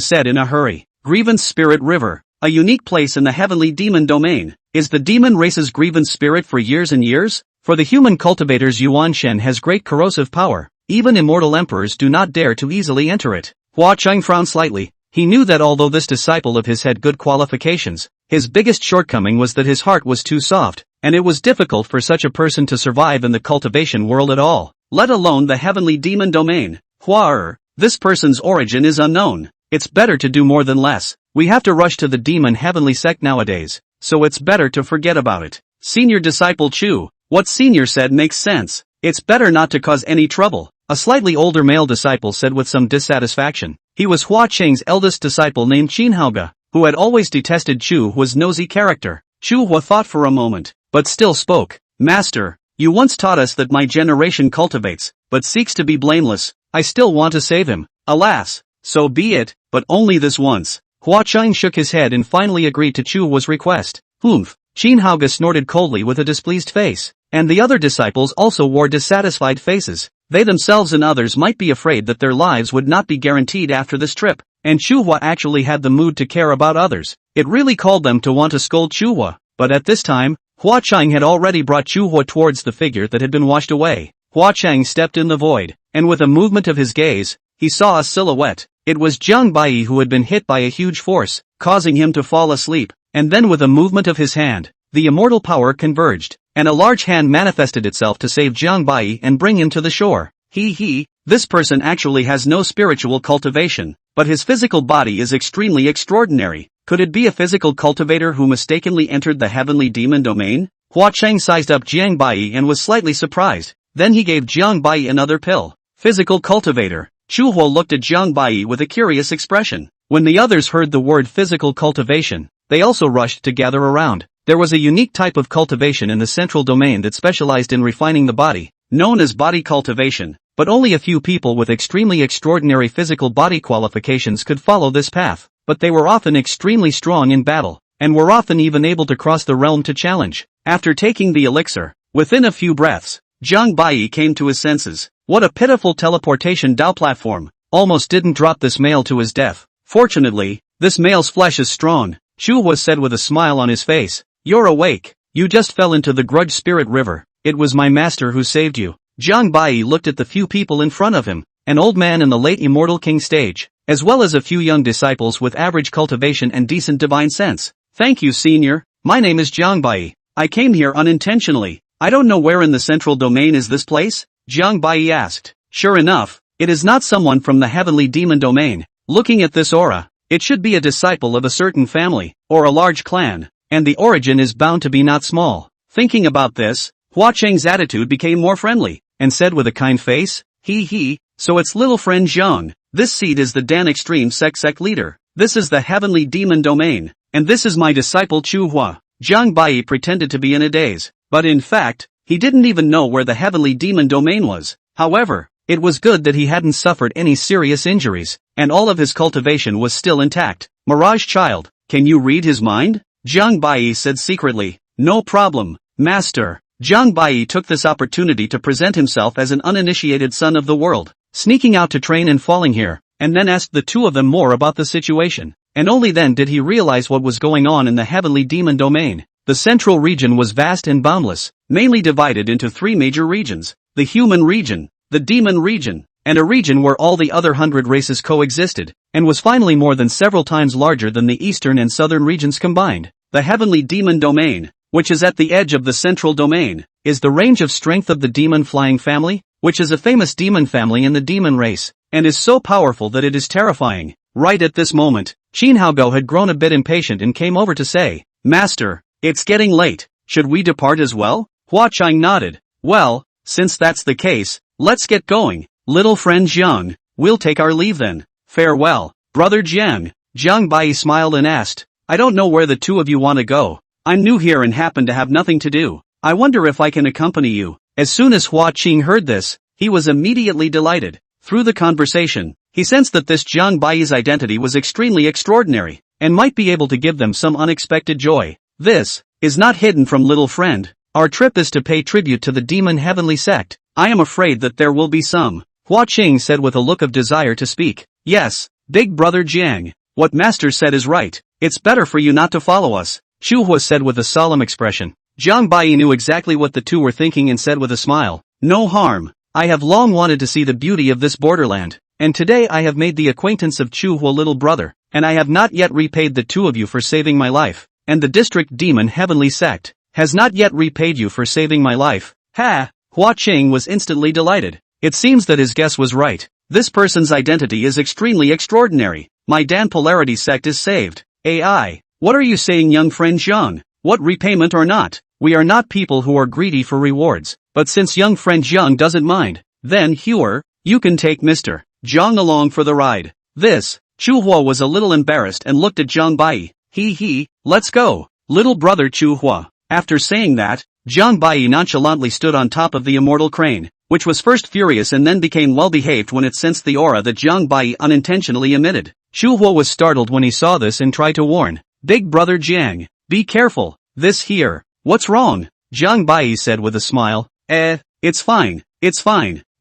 said in a hurry. Grievance Spirit River, a unique place in the Heavenly Demon domain. Is the demon race's grievance spirit for years and years? For the human cultivator's Yuan Shen has great corrosive power, even immortal emperors do not dare to easily enter it. Hua Cheng frowned slightly. He knew that although this disciple of his had good qualifications, his biggest shortcoming was that his heart was too soft, and it was difficult for such a person to survive in the cultivation world at all, let alone the heavenly demon domain. This person's origin is unknown. It's better to do more than less. We have to rush to the demon heavenly sect nowadays, so it's better to forget about it. Senior disciple Chu, what senior said makes sense. It's better not to cause any trouble, a slightly older male disciple said with some dissatisfaction. He was Hua Cheng's eldest disciple named Qinhaoge, who had always detested Chu's nosy character. Chu Hua thought for a moment, but still spoke. Master, you once taught us that my generation cultivates, but seeks to be blameless. I still want to save him. Alas, so be it, but only this once. Hua Cheng shook his head and finally agreed to Chu's request. Humph. Qinhaoge snorted coldly with a displeased face, and the other disciples also wore dissatisfied faces. They themselves and others might be afraid that their lives would not be guaranteed after this trip, and Chuhua actually had the mood to care about others. It really called them to want to scold Chuhua, but at this time, Hua Cheng had already brought Chuhua towards the figure that had been washed away. Hua Cheng stepped in the void, and with a movement of his gaze, he saw a silhouette. It was Jiang Bai who had been hit by a huge force, causing him to fall asleep, and then with a movement of his hand, the immortal power converged, and a large hand manifested itself to save Jiang Bai and bring him to the shore. This person actually has no spiritual cultivation, but his physical body is extremely extraordinary. Could it be a physical cultivator who mistakenly entered the heavenly demon domain? Hua Cheng sized up Jiang Bai and was slightly surprised. Then he gave Jiang Bai another pill. Physical cultivator. Chu Huo looked at Jiang Bai with a curious expression. When the others heard the word physical cultivation, they also rushed to gather around. There was a unique type of cultivation in the central domain that specialized in refining the body, known as body cultivation, but only a few people with extremely extraordinary physical body qualifications could follow this path, but they were often extremely strong in battle, and were often even able to cross the realm to challenge. After taking the elixir, within a few breaths, Jiang Bai came to his senses. What a pitiful teleportation Dao platform, almost didn't drop this male to his death. Fortunately, this male's flesh is strong, Chu Hua said with a smile on his face. You're awake. You just fell into the grudge spirit river. It was my master who saved you. Jiang Bai looked at the few people in front of him, an old man in the late immortal king stage, as well as a few young disciples with average cultivation and decent divine sense. Thank you, senior. My name is Jiang Bai. I came here unintentionally. I don't know where in the central domain is this place? Jiang Bai asked. Sure enough, it is not someone from the heavenly demon domain. Looking at this aura, it should be a disciple of a certain family, or a large clan, and the origin is bound to be not small. Thinking about this, Hua Cheng's attitude became more friendly, and said with a kind face, so it's little friend Zhang. This seed is the Dan Extreme sect leader. This is the heavenly demon domain, and this is my disciple Chu Hua. Jiang Bai pretended to be in a daze, but in fact, he didn't even know where the heavenly demon domain was. However, it was good that he hadn't suffered any serious injuries, and all of his cultivation was still intact. Mirage child, can you read his mind? Jiang Bai said secretly. No problem, master. Jiang Bai took this opportunity to present himself as an uninitiated son of the world, sneaking out to train and falling here, and then asked the two of them more about the situation, and only then did he realize what was going on in the heavenly demon domain. The central region was vast and boundless, mainly divided into three major regions: the human region, the demon region, and a region where all the other 100 races coexisted, and was finally more than several times larger than the eastern and southern regions combined. The heavenly demon domain, which is at the edge of the central domain, is the range of strength of the demon flying family, which is a famous demon family in the demon race, and is so powerful that it is terrifying. Right at this moment, Qinhaoge had grown a bit impatient and came over to say, Master, it's getting late, should we depart as well? Hua Cheng nodded. Well, since that's the case, let's get going. Little friend Jiang, we'll take our leave then. Farewell, brother Jiang. Jiang Bai smiled and asked, I don't know where the two of you want to go. I'm new here and happen to have nothing to do. I wonder if I can accompany you. As soon as Hua Cheng heard this, he was immediately delighted. Through the conversation, he sensed that this Jiang Bai's identity was extremely extraordinary, and might be able to give them some unexpected joy. This is not hidden from little friend. Our trip is to pay tribute to the demon heavenly sect. I am afraid that there will be some. Hua Cheng said with a look of desire to speak. Yes, big brother Jiang. What master said is right. It's better for you not to follow us. Chu Hua said with a solemn expression. Jiang Bai knew exactly what the two were thinking and said with a smile, "No harm. I have long wanted to see the beauty of this borderland, and today I have made the acquaintance of Chu Hua little brother, and I have not yet repaid the two of you for saving my life, and the district demon heavenly sect has not yet repaid you for saving my life." Ha! Hua Qing was instantly delighted. It seems that his guess was right. This person's identity is extremely extraordinary. My Dan Polarity sect is saved. AI. What are you saying, young friend Zhang? What repayment or not? We are not people who are greedy for rewards, but since young friend Zhang doesn't mind, then Huer, you can take Mr. Zhang along for the ride. Chu Hua was a little embarrassed and looked at Zhang Bai. Let's go, little brother Chu Hua. After saying that, Zhang Bai nonchalantly stood on top of the immortal crane, which was first furious and then became well-behaved when it sensed the aura that Zhang Bai unintentionally emitted. Chu Hua was startled when he saw this and tried to warn, "Big brother Jiang, be careful, this here, what's wrong?" Zhang Bai said with a smile, it's fine.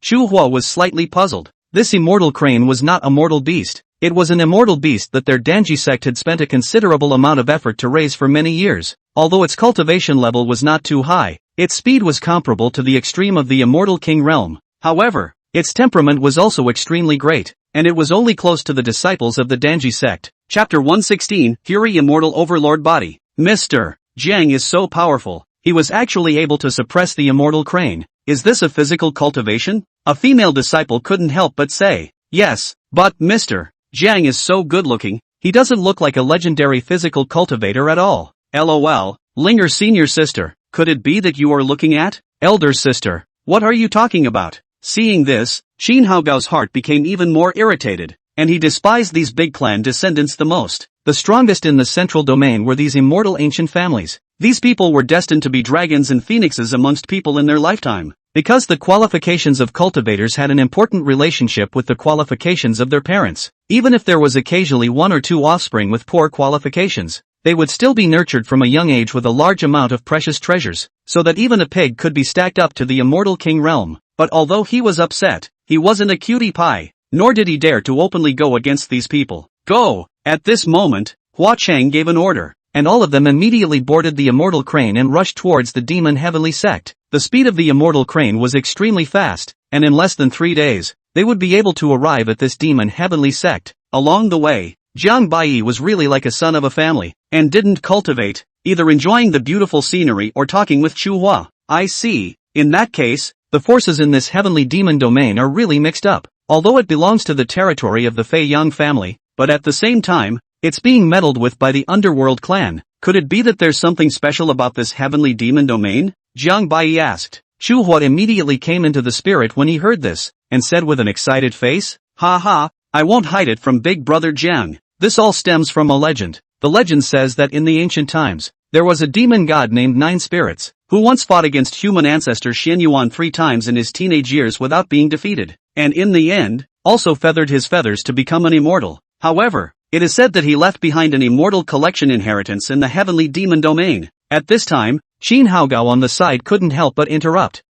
Chu Hua was slightly puzzled. This immortal crane was not a mortal beast. It was an immortal beast that their Danji sect had spent a considerable amount of effort to raise for many years. Although its cultivation level was not too high, its speed was comparable to the extreme of the immortal king realm. However, its temperament was also extremely great, and it was only close to the disciples of the Danji sect. Chapter 116, Fury Immortal Overlord Body. Mr. Jiang is so powerful, he was actually able to suppress the immortal crane. Is this a physical cultivation? A female disciple couldn't help but say, yes, but Mr. Jiang is so good-looking, he doesn't look like a legendary physical cultivator at all. LOL, Linger senior sister, could it be that you are looking at? Elder sister, what are you talking about? Seeing this, Qin Haogao's heart became even more irritated, and he despised these big clan descendants the most. The strongest in the central domain were these immortal ancient families. These people were destined to be dragons and phoenixes amongst people in their lifetime, because the qualifications of cultivators had an important relationship with the qualifications of their parents. Even if there was occasionally one or two offspring with poor qualifications, they would still be nurtured from a young age with a large amount of precious treasures, so that even a pig could be stacked up to the immortal king realm. But although he was upset, he wasn't a cutie pie, nor did he dare to openly go against these people. Go! At this moment, Hua Cheng gave an order, and all of them immediately boarded the immortal crane and rushed towards the demon heavenly sect. The speed of the immortal crane was extremely fast, and in less than 3 days, they would be able to arrive at this demon heavenly sect. Along the way, Jiang Bai was really like a son of a family, and didn't cultivate, either enjoying the beautiful scenery or talking with Chu Hua. I see. In that case, the forces in this heavenly demon domain are really mixed up. Although it belongs to the territory of the Fei Yang family, but at the same time, it's being meddled with by the underworld clan. Could it be that there's something special about this heavenly demon domain? Jiang Bai asked. Chu Hua immediately came into the spirit when he heard this, and said with an excited face, "Ha, I won't hide it from big brother Jiang. This all stems from a legend. The legend says that in the ancient times, there was a demon god named Nine Spirits, who once fought against human ancestor Xian Yuan 3 times in his teenage years without being defeated, and in the end, also feathered his feathers to become an immortal. However, it is said that he left behind an immortal collection inheritance in the heavenly demon domain." At this time, Qin Haogao on the side couldn't help but interrupt.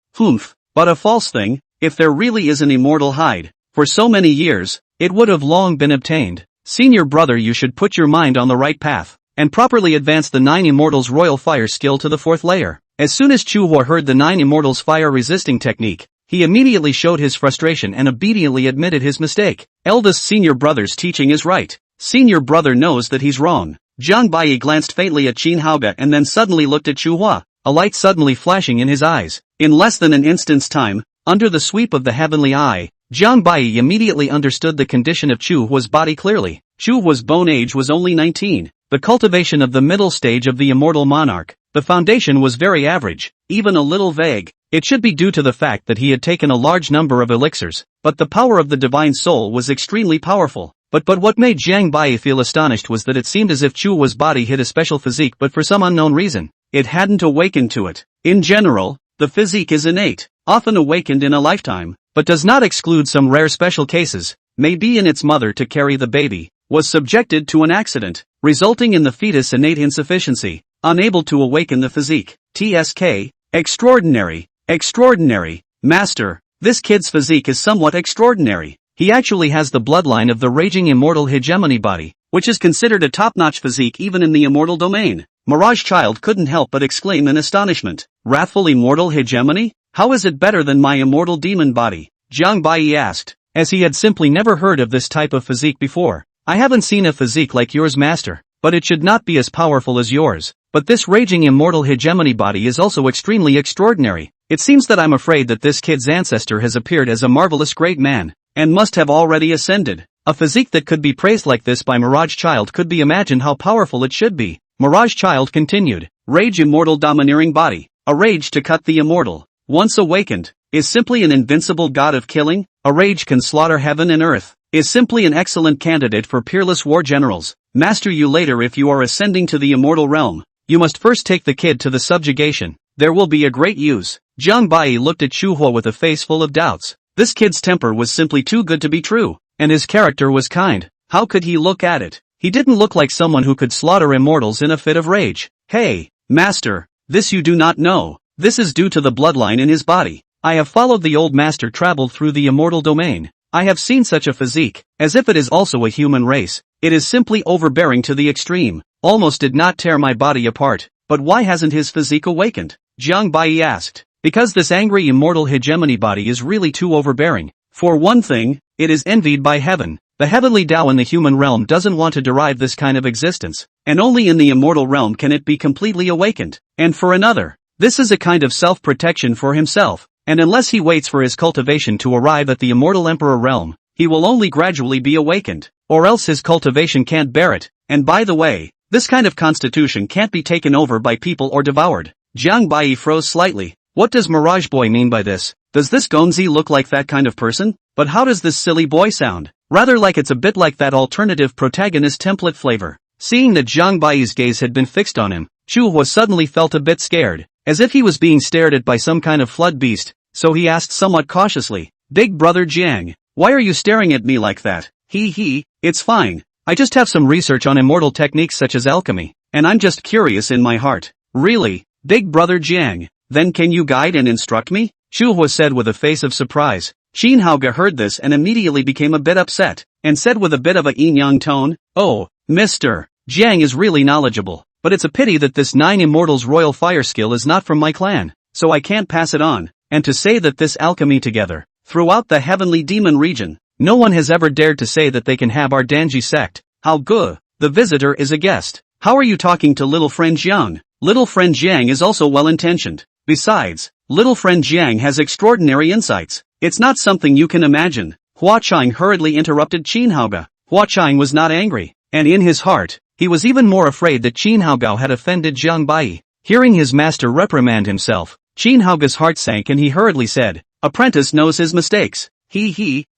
But a false thing, if there really is an immortal hide, for so many years, it would have long been obtained. Senior brother, you should put your mind on the right path, and properly advance the 9 Immortals' Royal Fire skill to the 4th layer. As soon as Chu Hua heard the 9 Immortals' fire-resisting technique, he immediately showed his frustration and obediently admitted his mistake. Eldest senior brother's teaching is right. Senior brother knows that he's wrong. Zhang Bai glanced faintly at Qin Haoga and then suddenly looked at Chu Hua, a light suddenly flashing in his eyes. In less than an instant's time, under the sweep of the heavenly eye, Zhang Bai immediately understood the condition of Chu Hua's body clearly. Chu Hua's bone age was only 19. The cultivation of the middle stage of the immortal monarch. The foundation was very average, even a little vague. It should be due to the fact that he had taken a large number of elixirs, but the power of the divine soul was extremely powerful. But what made Zhang Bai feel astonished was that it seemed as if Chu Hua's body hid a special physique, but for some unknown reason, it hadn't awakened to it. In general, the physique is innate, often awakened in a lifetime, but does not exclude some rare special cases, may be in its mother to carry the baby, was subjected to an accident, resulting in the fetus innate insufficiency, unable to awaken the physique. TSK, extraordinary, master, this kid's physique is somewhat extraordinary. He actually has the bloodline of the raging immortal hegemony body. which is considered a top-notch physique even in the immortal domain. Mirage Child couldn't help but exclaim in astonishment. Wrathful immortal hegemony? How is it better than my immortal demon body? Jiang Bai asked, as he had simply never heard of this type of physique before. I haven't seen a physique like yours, master, but it should not be as powerful as yours. But this raging immortal hegemony body is also extremely extraordinary. It seems that I'm afraid that this kid's ancestor has appeared as a marvelous great man, and must have already ascended. A physique that could be praised like this by Mirage Child could be imagined how powerful it should be. Mirage Child continued. Rage immortal domineering body. A rage to cut the immortal. Once awakened, is simply an invincible god of killing. A rage can slaughter heaven and earth. Is simply an excellent candidate for peerless war generals. Master you later if you are ascending to the immortal realm. You must first take the kid to the subjugation. There will be a great use. Jiang Bai looked at Chu Huo with a face full of doubts. This kid's temper was simply too good to be true, and his character was kind. How could he look at it? He didn't look like someone who could slaughter immortals in a fit of rage. Hey, master, this you do not know. This is due to the bloodline in his body. I have followed the old master traveled through the immortal domain. I have seen such a physique, as if it is also a human race. It is simply overbearing to the extreme. Almost did not tear my body apart. But why hasn't his physique awakened? Jiang Bai asked. Because this angry immortal hegemony body is really too overbearing. For one thing, it is envied by heaven. The heavenly Tao in the human realm doesn't want to derive this kind of existence, and only in the immortal realm can it be completely awakened. And for another, this is a kind of self-protection for himself, and unless he waits for his cultivation to arrive at the immortal emperor realm, he will only gradually be awakened, or else his cultivation can't bear it. And by the way, this kind of constitution can't be taken over by people or devoured. Jiang Bai froze slightly. What does Mirage Boy mean by this? Does this Gonzi look like that kind of person? But how does this silly boy sound? Rather like it's a bit like that alternative protagonist template flavor. Seeing that Jiang Bai's gaze had been fixed on him, Chu Huo suddenly felt a bit scared, as if he was being stared at by some kind of flood beast, so he asked somewhat cautiously, Big brother Jiang, why are you staring at me like that? It's fine. I just have some research on immortal techniques such as alchemy, and I'm just curious in my heart. Really? Big brother Jiang, then can you guide and instruct me? Chu Huo said with a face of surprise. Qin Haoge heard this and immediately became a bit upset, and said with a bit of a yin-yang tone, Oh, Mr. Jiang is really knowledgeable, but it's a pity that this 9 Immortals royal fire skill is not from my clan, so I can't pass it on, and to say that this alchemy together, throughout the heavenly demon region, no one has ever dared to say that they can have our Danji sect. How good, the visitor is a guest. How are you talking to little friend Jiang? Little friend Jiang is also well-intentioned. Besides, little friend Jiang has extraordinary insights. It's not something you can imagine. Hua Chang hurriedly interrupted Qin Haoge. Hua Chang was not angry, and in his heart, he was even more afraid that Qin Haoge had offended Jiang Bai. Hearing his master reprimand himself, Qin Haoge's heart sank and he hurriedly said, Apprentice knows his mistakes.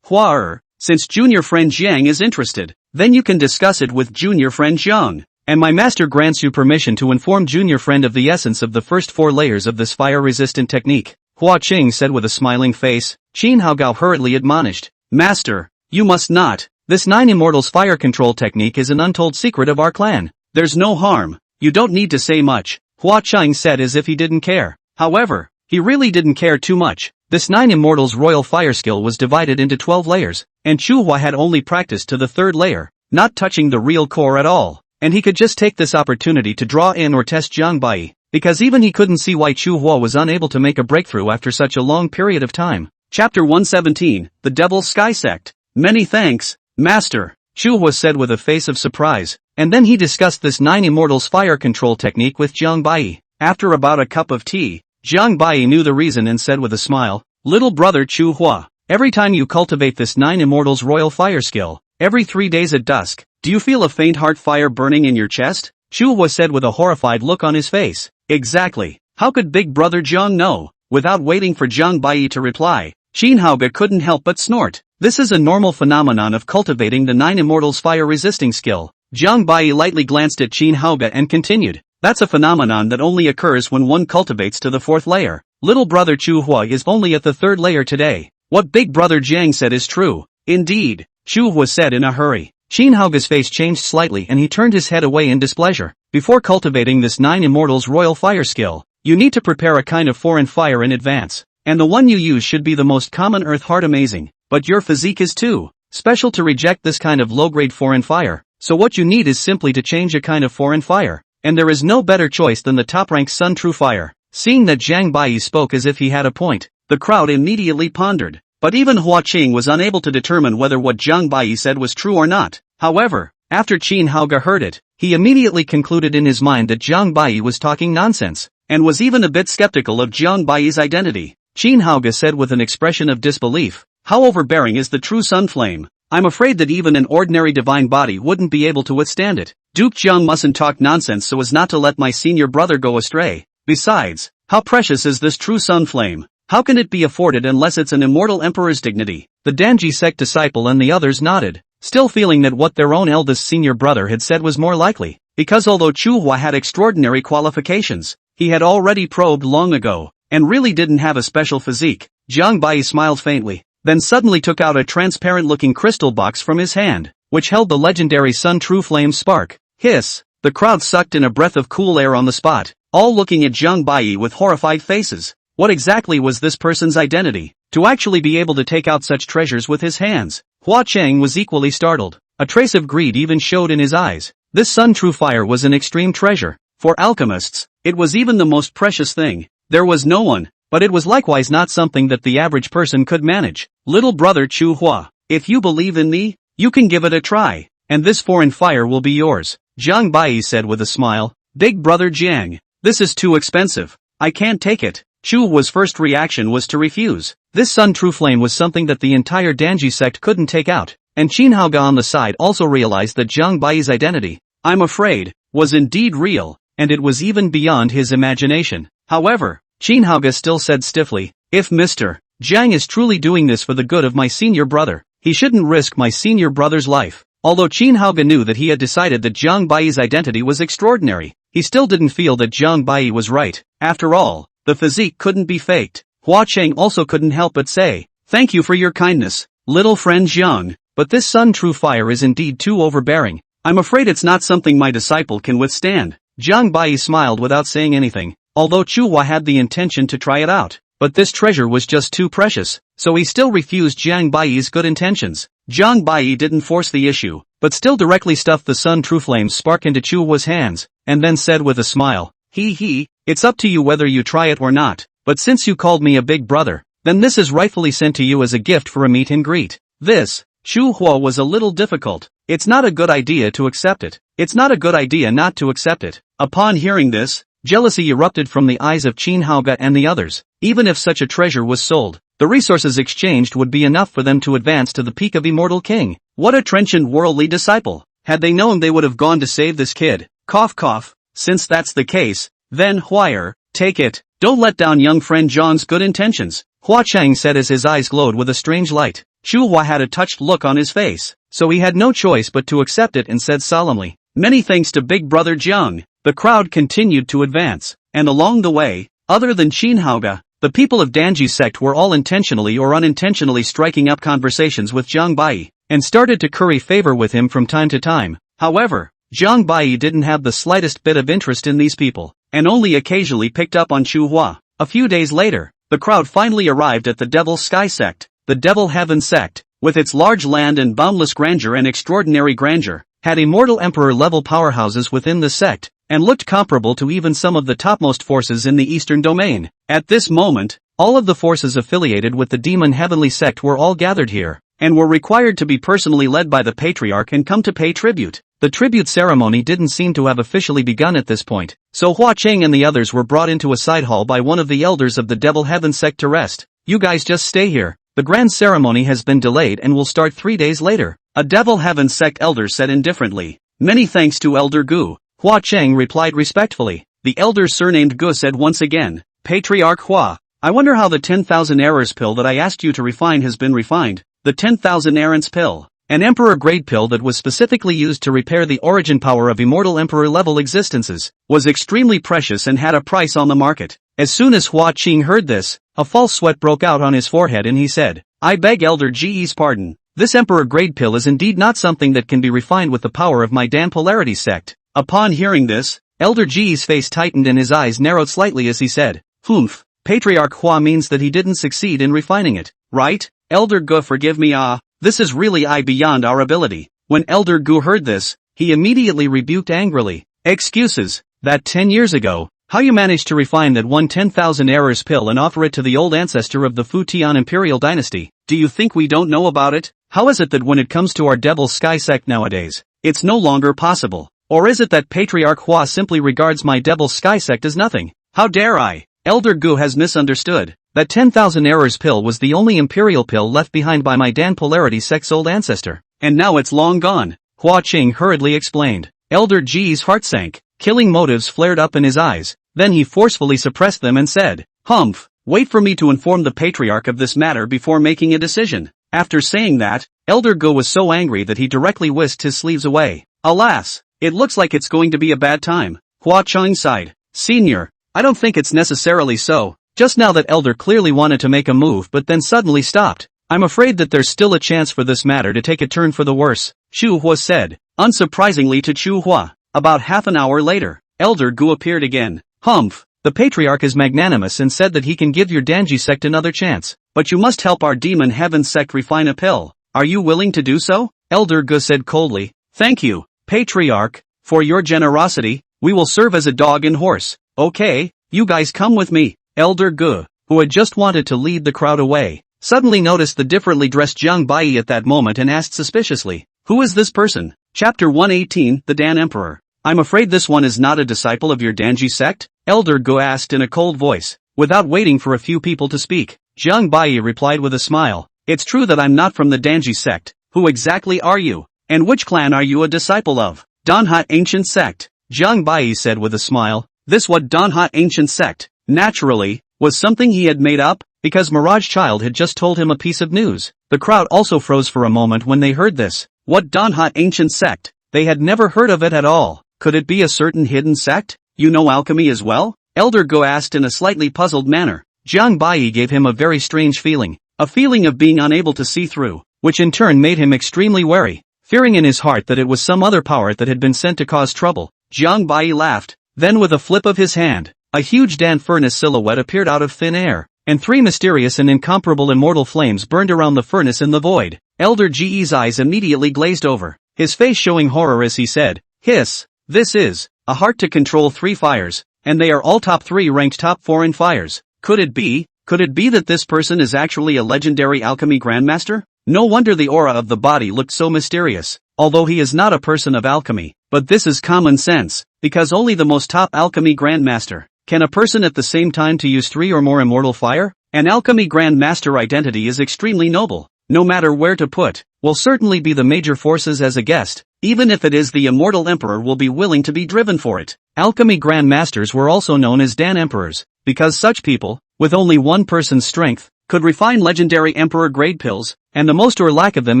Hua since junior friend Jiang is interested, then you can discuss it with junior friend Jiang. And my master grants you permission to inform junior friend of the essence of the first 4 layers of this fire-resistant technique. Hua Qing said with a smiling face. Qin Haoge hurriedly admonished. Master, you must not. This 9 Immortals fire control technique is an untold secret of our clan. There's no harm. You don't need to say much. Hua Qing said as if he didn't care. However, he really didn't care too much. This 9 Immortals royal fire skill was divided into 12 layers, and Chu Hua had only practiced to the 3rd layer, not touching the real core at all. And he could just take this opportunity to draw in or test Jiang Bai, because even he couldn't see why Chu Hua was unable to make a breakthrough after such a long period of time. Chapter 117, The Devil's Sky Sect. Many thanks, Master, Chu Hua said with a face of surprise, and then he discussed this 9 Immortals fire control technique with Jiang Bai. After about a cup of tea, Jiang Bai knew the reason and said with a smile, Little brother Chu Hua, every time you cultivate this 9 Immortals royal fire skill, every 3 days at dusk, do you feel a faint heart fire burning in your chest? Chu Hua said with a horrified look on his face. Exactly. How could big brother Jiang know? Without waiting for Jiang Bai to reply, Qin Haoge couldn't help but snort. This is a normal phenomenon of cultivating the 9 Immortals fire resisting skill. Jiang Bai lightly glanced at Qin Haoge and continued. That's a phenomenon that only occurs when one cultivates to the 4th layer. Little brother Chu Hua is only at the 3rd layer today. What big brother Jiang said is true. Indeed, Chu Hua said in a hurry. Qin Haoge's face changed slightly and he turned his head away in displeasure. Before cultivating this 9 Immortals royal fire skill, you need to prepare a kind of foreign fire in advance, and the one you use should be the most common earth heart amazing, but your physique is too special to reject this kind of low-grade foreign fire, so what you need is simply to change a kind of foreign fire. And there is no better choice than the top-ranked Sun True Fire. Seeing that Jiang Bai spoke as if he had a point, the crowd immediately pondered. But even Hua Qing was unable to determine whether what Jiang Bai said was true or not. However, after Qin Haoge heard it, he immediately concluded in his mind that Jiang Bai was talking nonsense, and was even a bit skeptical of Jiang Bai's identity. Qin Haoge said with an expression of disbelief, "How overbearing is the true sun flame? I'm afraid that even an ordinary divine body wouldn't be able to withstand it. Duke Jiang mustn't talk nonsense so as not to let my senior brother go astray. Besides, how precious is this true sun flame? How can it be afforded unless it's an immortal emperor's dignity?" The Danji sect disciple and the others nodded, still feeling that what their own eldest senior brother had said was more likely, because although Chu Hua had extraordinary qualifications, he had already probed long ago, and really didn't have a special physique. Jiang Bai smiled faintly, then suddenly took out a transparent-looking crystal box from his hand, which held the legendary Sun True Flame Spark. Hiss! The crowd sucked in a breath of cool air on the spot, all looking at Jiang Bai with horrified faces. What exactly was this person's identity, to actually be able to take out such treasures with his hands? Hua Cheng was equally startled. A trace of greed even showed in his eyes. This Sun True Fire was an extreme treasure. For alchemists, it was even the most precious thing. There was no one, but it was likewise not something that the average person could manage. Little brother Chu Hua, if you believe in me, you can give it a try, and this foreign fire will be yours. Jiang Bai said with a smile. Big brother Jiang, this is too expensive. I can't take it. Chu Hua's first reaction was to refuse. This Sun True Flame was something that the entire Danji sect couldn't take out, and Qin Haoge on the side also realized that Jiang Bai's identity, I'm afraid, was indeed real, and it was even beyond his imagination. However, Qin Haoge still said stiffly, if Mr. Jiang is truly doing this for the good of my senior brother, he shouldn't risk my senior brother's life. Although Qin Haoge knew that he had decided that Jiang Bai's identity was extraordinary, he still didn't feel that Jiang Bai was right. After all, the physique couldn't be faked. Hua Cheng also couldn't help but say, thank you for your kindness, little friend Jiang, but this Sun True Fire is indeed too overbearing. I'm afraid it's not something my disciple can withstand. Jiang Bai smiled without saying anything, although Chu Hua had the intention to try it out. But this treasure was just too precious, so he still refused Jiang Bai's good intentions. Jiang Bai didn't force the issue, but still directly stuffed the Sun True Flame Spark into Chu Hua's hands, and then said with a smile, it's up to you whether you try it or not, but since you called me a big brother, then this is rightfully sent to you as a gift for a meet and greet. This, Chu Hua was a little difficult. It's not a good idea to accept it. It's not a good idea not to accept it. Upon hearing this, jealousy erupted from the eyes of Qin Haoge and the others. Even if such a treasure was sold, the resources exchanged would be enough for them to advance to the peak of Immortal King. What a trenchant worldly disciple. Had they known, they would have gone to save this kid. Cough cough. Since that's the case, then Huire, take it. Don't let down young friend Zhang's good intentions. Hua Cheng said as his eyes glowed with a strange light. Chu Hua had a touched look on his face, so he had no choice but to accept it and said solemnly, many thanks to big brother Jiang. The crowd continued to advance, and along the way, other than Qin Haoge, the people of Danji's sect were all intentionally or unintentionally striking up conversations with Jiang Bai, and started to curry favor with him from time to time. However, Jiang Bai didn't have the slightest bit of interest in these people, and only occasionally picked up on Chu Hua. A few days later, the crowd finally arrived at the Devil Sky sect. The Devil Heaven sect, with its large land and boundless grandeur and extraordinary grandeur, had immortal emperor-level powerhouses within the sect, and looked comparable to even some of the topmost forces in the Eastern Domain. At this moment, all of the forces affiliated with the Demon Heavenly sect were all gathered here, and were required to be personally led by the Patriarch and come to pay tribute. The tribute ceremony didn't seem to have officially begun at this point, so Hua Cheng and the others were brought into a side hall by one of the elders of the Devil Heaven sect to rest. You guys just stay here. The grand ceremony has been delayed and will start 3 days later. A Devil Heaven sect elder said indifferently. Many thanks to Elder Gu. Hua Cheng replied respectfully. The elder surnamed Gu said once again, Patriarch Hua, I wonder how the 10,000 errors pill that I asked you to refine has been refined. The 10,000 errants pill, an emperor-grade pill that was specifically used to repair the origin power of immortal emperor-level existences, was extremely precious and had a price on the market. As soon as Hua Qing heard this, a false sweat broke out on his forehead and he said, I beg Elder Ge's pardon. This emperor-grade pill is indeed not something that can be refined with the power of my Dan Polarity sect. Upon hearing this, Elder Ge's face tightened and his eyes narrowed slightly as he said, Humph, Patriarch Hua means that he didn't succeed in refining it, right? Elder Gu, forgive me, this is really beyond our ability. When Elder Gu heard this, he he immediately rebuked angrily. Excuses. That 10 years ago, how you managed to refine that one 10,000 errors pill and offer it to the old ancestor of the Futian imperial dynasty? Do you think we don't know about it? How is it that when it comes to our Devil Sky sect nowadays, it's no longer possible? Or is it that Patriarch Hua simply regards my Devil Sky sect as nothing? How dare I? Elder Gu has misunderstood. That 10,000 errors pill was the only imperial pill left behind by my Dan Polarity sect's old ancestor, and now it's long gone, Hua Qing hurriedly explained. Elder G's heart sank, killing motives flared up in his eyes, then he forcefully suppressed them and said, "Humph, wait for me to inform the Patriarch of this matter before making a decision." After saying that, Elder Gu was so angry that he directly whisked his sleeves away. Alas, it looks like it's going to be a bad time. Hua Qing sighed. Senior, I don't think it's necessarily so. Just now that Elder clearly wanted to make a move but then suddenly stopped. I'm afraid that there's still a chance for this matter to take a turn for the worse, Chu Hua said, unsurprisingly to Chu Hua. About half an hour later, Elder Gu appeared again. Humph, the Patriarch is magnanimous and said that he can give your Danji sect another chance, but you must help our Demon Heaven sect refine a pill. Are you willing to do so? Elder Gu said coldly. Thank you, Patriarch, for your generosity. We will serve as a dog and horse. Okay, you guys come with me. Elder Gu, who had just wanted to lead the crowd away, suddenly noticed the differently dressed Jiang Bai at that moment and asked suspiciously, "Who is this person?" Chapter 118, The Dan Emperor. I'm afraid this one is not a disciple of your Danji sect? Elder Gu asked in a cold voice, without waiting for a few people to speak. Jiang Bai replied with a smile, "It's true that I'm not from the Danji sect. Who exactly are you? And which clan are you a disciple of?" Danha Ancient Sect. Jiang Bai said with a smile. This what Danha Ancient Sect, naturally, was something he had made up, because Mirage Child had just told him a piece of news. The crowd also froze for a moment when they heard this. What Danha Ancient Sect? They had never heard of it at all. Could it be a certain hidden sect? You know alchemy as well? Elder Go asked in a slightly puzzled manner. Jiang Bai gave him a very strange feeling. A feeling of being unable to see through, which in turn made him extremely wary, fearing in his heart that it was some other power that had been sent to cause trouble. Jiang Bai laughed. Then with a flip of his hand, a huge Dan furnace silhouette appeared out of thin air, and three mysterious and incomparable immortal flames burned around the furnace in the void. Elder Ge's eyes immediately glazed over, his face showing horror as he said, "Hiss, this is a heart to control 3 fires, and they are all top 3 ranked top 4 in fires. Could it be that this person is actually a legendary alchemy grandmaster? No wonder the aura of the body looked so mysterious, although he is not a person of alchemy. But this is common sense, because only the most top alchemy grandmaster can a person at the same time to use 3 or more immortal fire? An alchemy grandmaster identity is extremely noble. No matter where to put, will certainly be the major forces as a guest, even if it is the immortal emperor will be willing to be driven for it." Alchemy grandmasters were also known as Dan Emperors, because such people, with only one person's strength, could refine legendary emperor grade pills, and the most or lack of them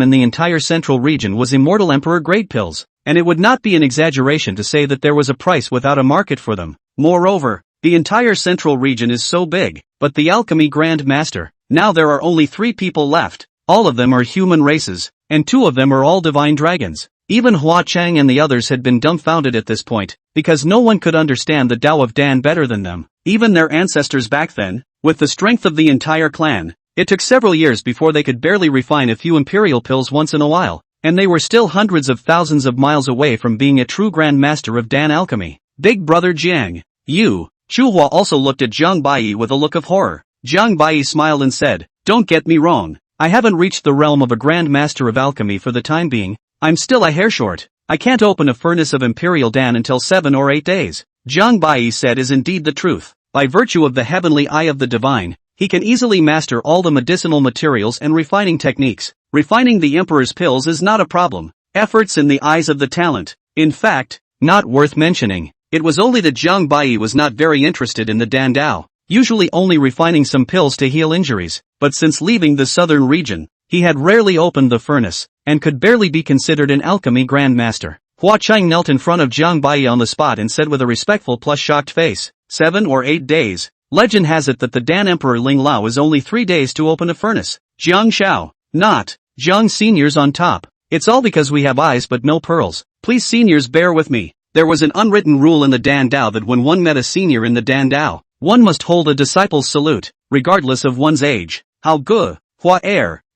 in the entire central region was immortal emperor grade pills, and it would not be an exaggeration to say that there was a price without a market for them. Moreover, the entire central region is so big, but the alchemy grand master, now there are only 3 people left. All of them are human races, and 2 of them are all divine dragons. Even Hua Chang and the others had been dumbfounded at this point, because no one could understand the Tao of Dan better than them. Even their ancestors back then, with the strength of the entire clan, it took several years before they could barely refine a few imperial pills once in a while, and they were still hundreds of thousands of miles away from being a true grand master of Dan alchemy. Big brother Jiang, you. Chuhua also looked at Jiang Bai with a look of horror. Jiang Bai smiled and said, "Don't get me wrong. I haven't reached the realm of a grand master of alchemy for the time being. I'm still a hair short. I can't open a furnace of Imperial Dan until 7 or 8 days. Jiang Bai said is indeed the truth. By virtue of the heavenly eye of the divine, he can easily master all the medicinal materials and refining techniques. Refining the emperor's pills is not a problem. Efforts in the eyes of the talent. In fact, not worth mentioning. It was only that Jiang Bai was not very interested in the Dan Dao, usually only refining some pills to heal injuries, but since leaving the southern region, he had rarely opened the furnace, and could barely be considered an alchemy grandmaster. Hua Chang knelt in front of Jiang Bai on the spot and said with a respectful plus shocked face, 7 or 8 days. Legend has it that the Dan Emperor Ling Lao is only 3 days to open a furnace. Jiang Shao, not. Jiang seniors on top. It's all because we have eyes but no pearls. Please seniors bear with me. There was an unwritten rule in the Dan Dao that when one met a senior in the Dan Dao, one must hold a disciple's salute, regardless of one's age. How good, Hua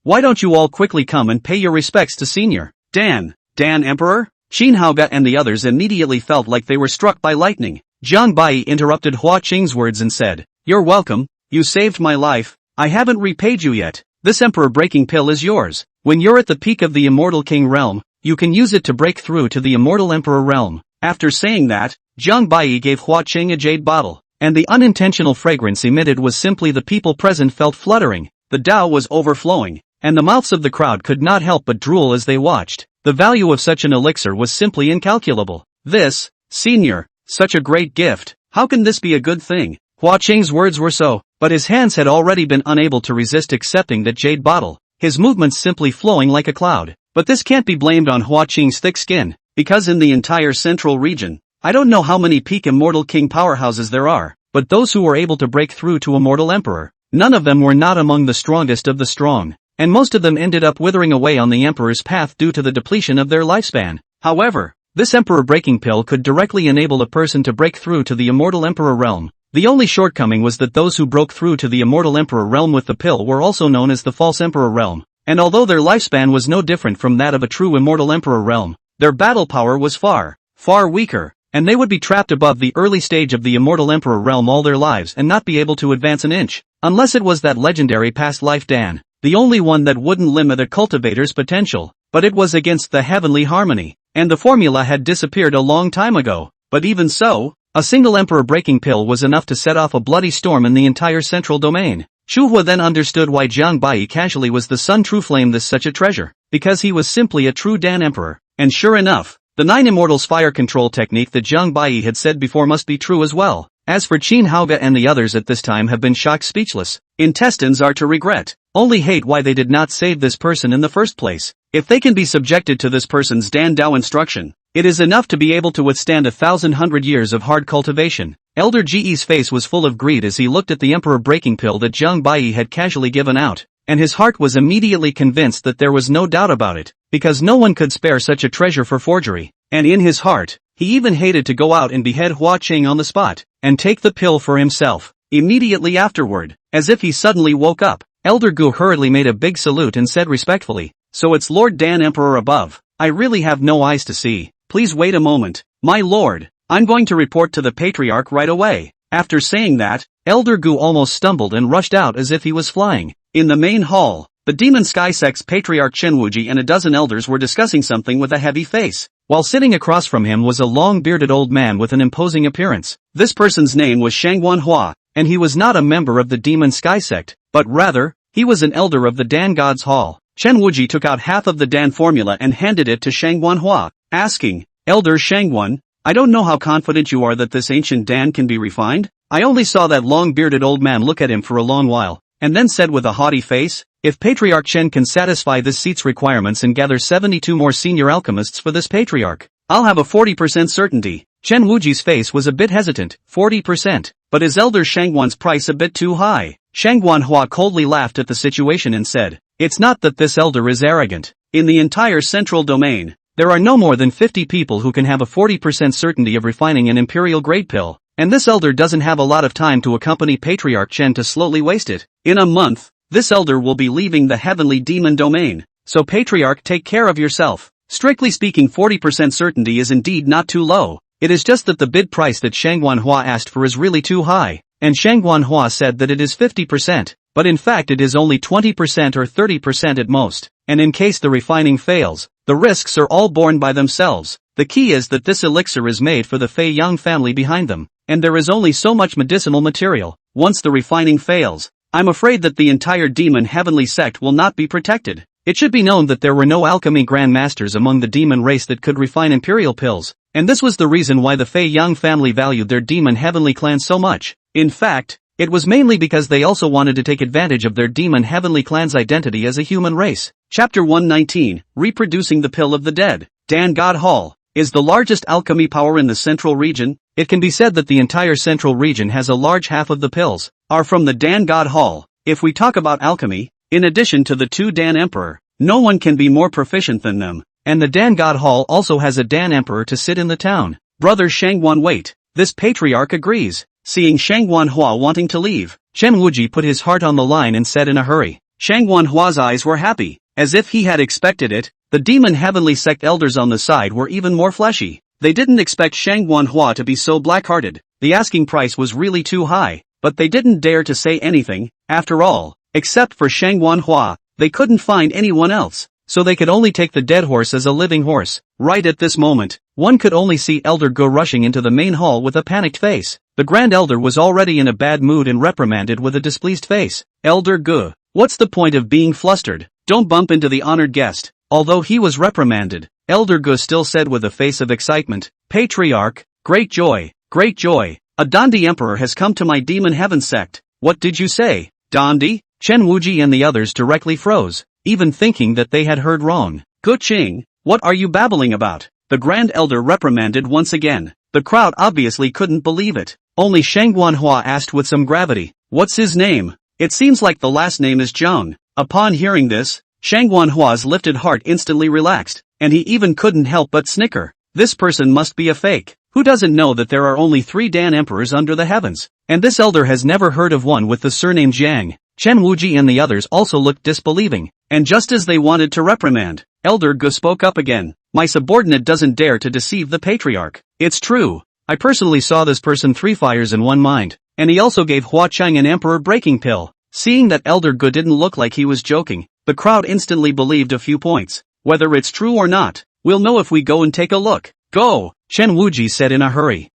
Why don't you all quickly come and pay your respects to Senior Dan Emperor? Qin Haoga and the others immediately felt like they were struck by lightning. Jiang Bai interrupted Hua Qing's words and said, "You're welcome, you saved my life, I haven't repaid you yet. This emperor-breaking pill is yours. When you're at the peak of the Immortal King realm, you can use it to break through to the Immortal Emperor realm." After saying that, Jiang Bai gave Hua Qing a jade bottle, and the unintentional fragrance emitted was simply the people present felt fluttering. The Tao was overflowing, and the mouths of the crowd could not help but drool as they watched. The value of such an elixir was simply incalculable. "This, senior, such a great gift, how can this be a good thing?" Hua Qing's words were so, but his hands had already been unable to resist accepting that jade bottle, his movements simply flowing like a cloud. But this can't be blamed on Hua Qing's thick skin, because in the entire central region, I don't know how many peak Immortal King powerhouses there are, but those who were able to break through to Immortal Emperor, none of them were not among the strongest of the strong, and most of them ended up withering away on the Emperor's path due to the depletion of their lifespan. However, this Emperor-breaking pill could directly enable a person to break through to the Immortal Emperor realm. The only shortcoming was that those who broke through to the Immortal Emperor realm with the pill were also known as the False Emperor realm, and although their lifespan was no different from that of a true Immortal Emperor realm, their battle power was far, far weaker, and they would be trapped above the early stage of the Immortal Emperor realm all their lives and not be able to advance an inch, unless it was that legendary past life Dan, the only one that wouldn't limit a cultivator's potential, but it was against the heavenly harmony, and the formula had disappeared a long time ago. But even so, a single emperor-breaking pill was enough to set off a bloody storm in the entire central domain. Chu Hua then understood why Jiang Bai casually was the sun true flame this such a treasure, because he was simply a true Dan emperor, and sure enough, the 9 Immortals fire control technique that Jiang Bai had said before must be true as well. As for Qin Haoga and the others at this time have been shocked speechless. Intestines are to regret, only hate why they did not save this person in the first place. If they can be subjected to this person's Dan Dao instruction, it is enough to be able to withstand 1,100 years of hard cultivation. Elder Ge's face was full of greed as he looked at the emperor-breaking pill that Jiang Bai had casually given out, and his heart was immediately convinced that there was no doubt about it, because no one could spare such a treasure for forgery, and in his heart, he even hated to go out and behead Hua Qing on the spot, and take the pill for himself. Immediately afterward, as if he suddenly woke up, Elder Gu hurriedly made a big salute and said respectfully, "So it's Lord Dan Emperor above. I really have no eyes to see. Please wait a moment, my lord, I'm going to report to the Patriarch right away." After saying that, Elder Gu almost stumbled and rushed out as if he was flying. In the main hall, the Demon Sky Sect's Patriarch Shenwuji and a dozen elders were discussing something with a heavy face, while sitting across from him was a long-bearded old man with an imposing appearance. This person's name was Shangguan Hua, and he was not a member of the Demon Sky Sect, but rather, he was an elder of the Dan God's Hall. Shenwuji took out half of the Dan formula and handed it to Shangguan Hua, asking, "Elder Shangguan, I don't know how confident you are that this ancient Dan can be refined." I only saw that long-bearded old man look at him for a long while, and then said with a haughty face, "If Patriarch Chen can satisfy this seat's requirements and gather 72 more senior alchemists for this patriarch, I'll have a 40% certainty." Chen Wuji's face was a bit hesitant. 40%, but is Elder Shangguan's price a bit too high? Shangguan Hua coldly laughed at the situation and said, "It's not that this elder is arrogant. In the entire central domain, there are no more than 50 people who can have a 40% certainty of refining an imperial grade pill, and this elder doesn't have a lot of time to accompany Patriarch Chen to slowly waste it. In a month, this elder will be leaving the heavenly demon domain, so Patriarch, take care of yourself." Strictly speaking, 40% certainty is indeed not too low. It is just that the bid price that Shangguan Hua asked for is really too high, and Shangguan Hua said that it is 50%, but in fact it is only 20% or 30% at most, and in case the refining fails, the risks are all borne by themselves. The key is that this elixir is made for the Fei Yang family behind them, and there is only so much medicinal material. Once the refining fails, I'm afraid that the entire demon heavenly sect will not be protected. It should be known that there were no alchemy grandmasters among the demon race that could refine imperial pills, and this was the reason why the Fei Yang family valued their demon heavenly clan so much. In fact, it was mainly because they also wanted to take advantage of their demon heavenly clan's identity as a human race. Chapter 119, Reproducing the Pill of the Dead. Dan God Hall is the largest alchemy power in the central region. It can be said that the entire central region has a large half of the pills are from the Dan God Hall. If we talk about alchemy, in addition to the 2 Dan Emperor, no one can be more proficient than them, and the Dan God Hall also has a Dan Emperor to sit in the town. Brother Shangguan, wait, this patriarch agrees. Seeing Shangguan Hua wanting to leave, Chen Wuji put his heart on the line and said in a hurry. Shangguan Hua's eyes were happy. As if he had expected it, the demon heavenly sect elders on the side were even more fleshy. They didn't expect Shang Manhwa to be so black-hearted. The asking price was really too high, but they didn't dare to say anything. After all, except for Shang Manhwa, they couldn't find anyone else, so they could only take the dead horse as a living horse. Right at this moment, one could only see Elder Gu rushing into the main hall with a panicked face. The Grand Elder was already in a bad mood and reprimanded with a displeased face. Elder Gu, what's the point of being flustered? Don't bump into the honored guest. Although he was reprimanded, Elder Gu still said with a face of excitement, Patriarch, great joy, a Dandi Emperor has come to my demon heaven sect. What did you say, Dandi? Chen Wuji and the others directly froze, even thinking that they had heard wrong. Gu Qing, what are you babbling about? The Grand Elder reprimanded once again. The crowd obviously couldn't believe it. Only Shang Guanhua asked with some gravity, what's his name? It seems like the last name is Zhang. Upon hearing this, Shang Guanhua's lifted heart instantly relaxed, and he even couldn't help but snicker. This person must be a fake. Who doesn't know that there are only 3 Dan emperors under the heavens? And this elder has never heard of one with the surname Jiang. Chen Wuji and the others also looked disbelieving, and just as they wanted to reprimand, Elder Gu spoke up again. My subordinate doesn't dare to deceive the patriarch. It's true. I personally saw this person 3 fires in one mind, and he also gave Hua Cheng an emperor breaking pill. Seeing that Elder Gu didn't look like he was joking, the crowd instantly believed a few points. Whether it's true or not, we'll know if we go and take a look. Go! Chen Wuji said in a hurry.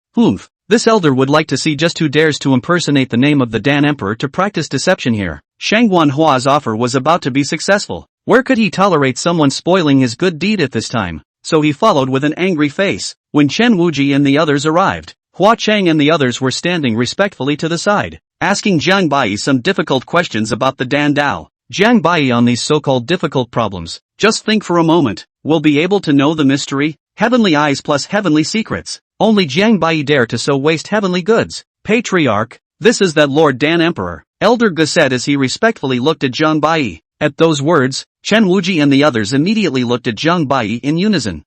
This elder would like to see just who dares to impersonate the name of the Dan Emperor to practice deception here. Shang Guanhua's offer was about to be successful. Where could he tolerate someone spoiling his good deed at this time? So he followed with an angry face. When Chen Wuji and the others arrived, Hua Cheng and the others were standing respectfully to the side, asking Jiang Bai some difficult questions about the Dan Dao. Jiang Bai on these so-called difficult problems. Just think for a moment. We'll be able to know the mystery? Heavenly eyes plus heavenly secrets. Only Jiang Bai dare to so waste heavenly goods. Patriarch, this is that Lord Dan Emperor, Elder Gu said as he respectfully looked at Jiang Bai. At those words, Chen Wuji and the others immediately looked at Jiang Bai in unison.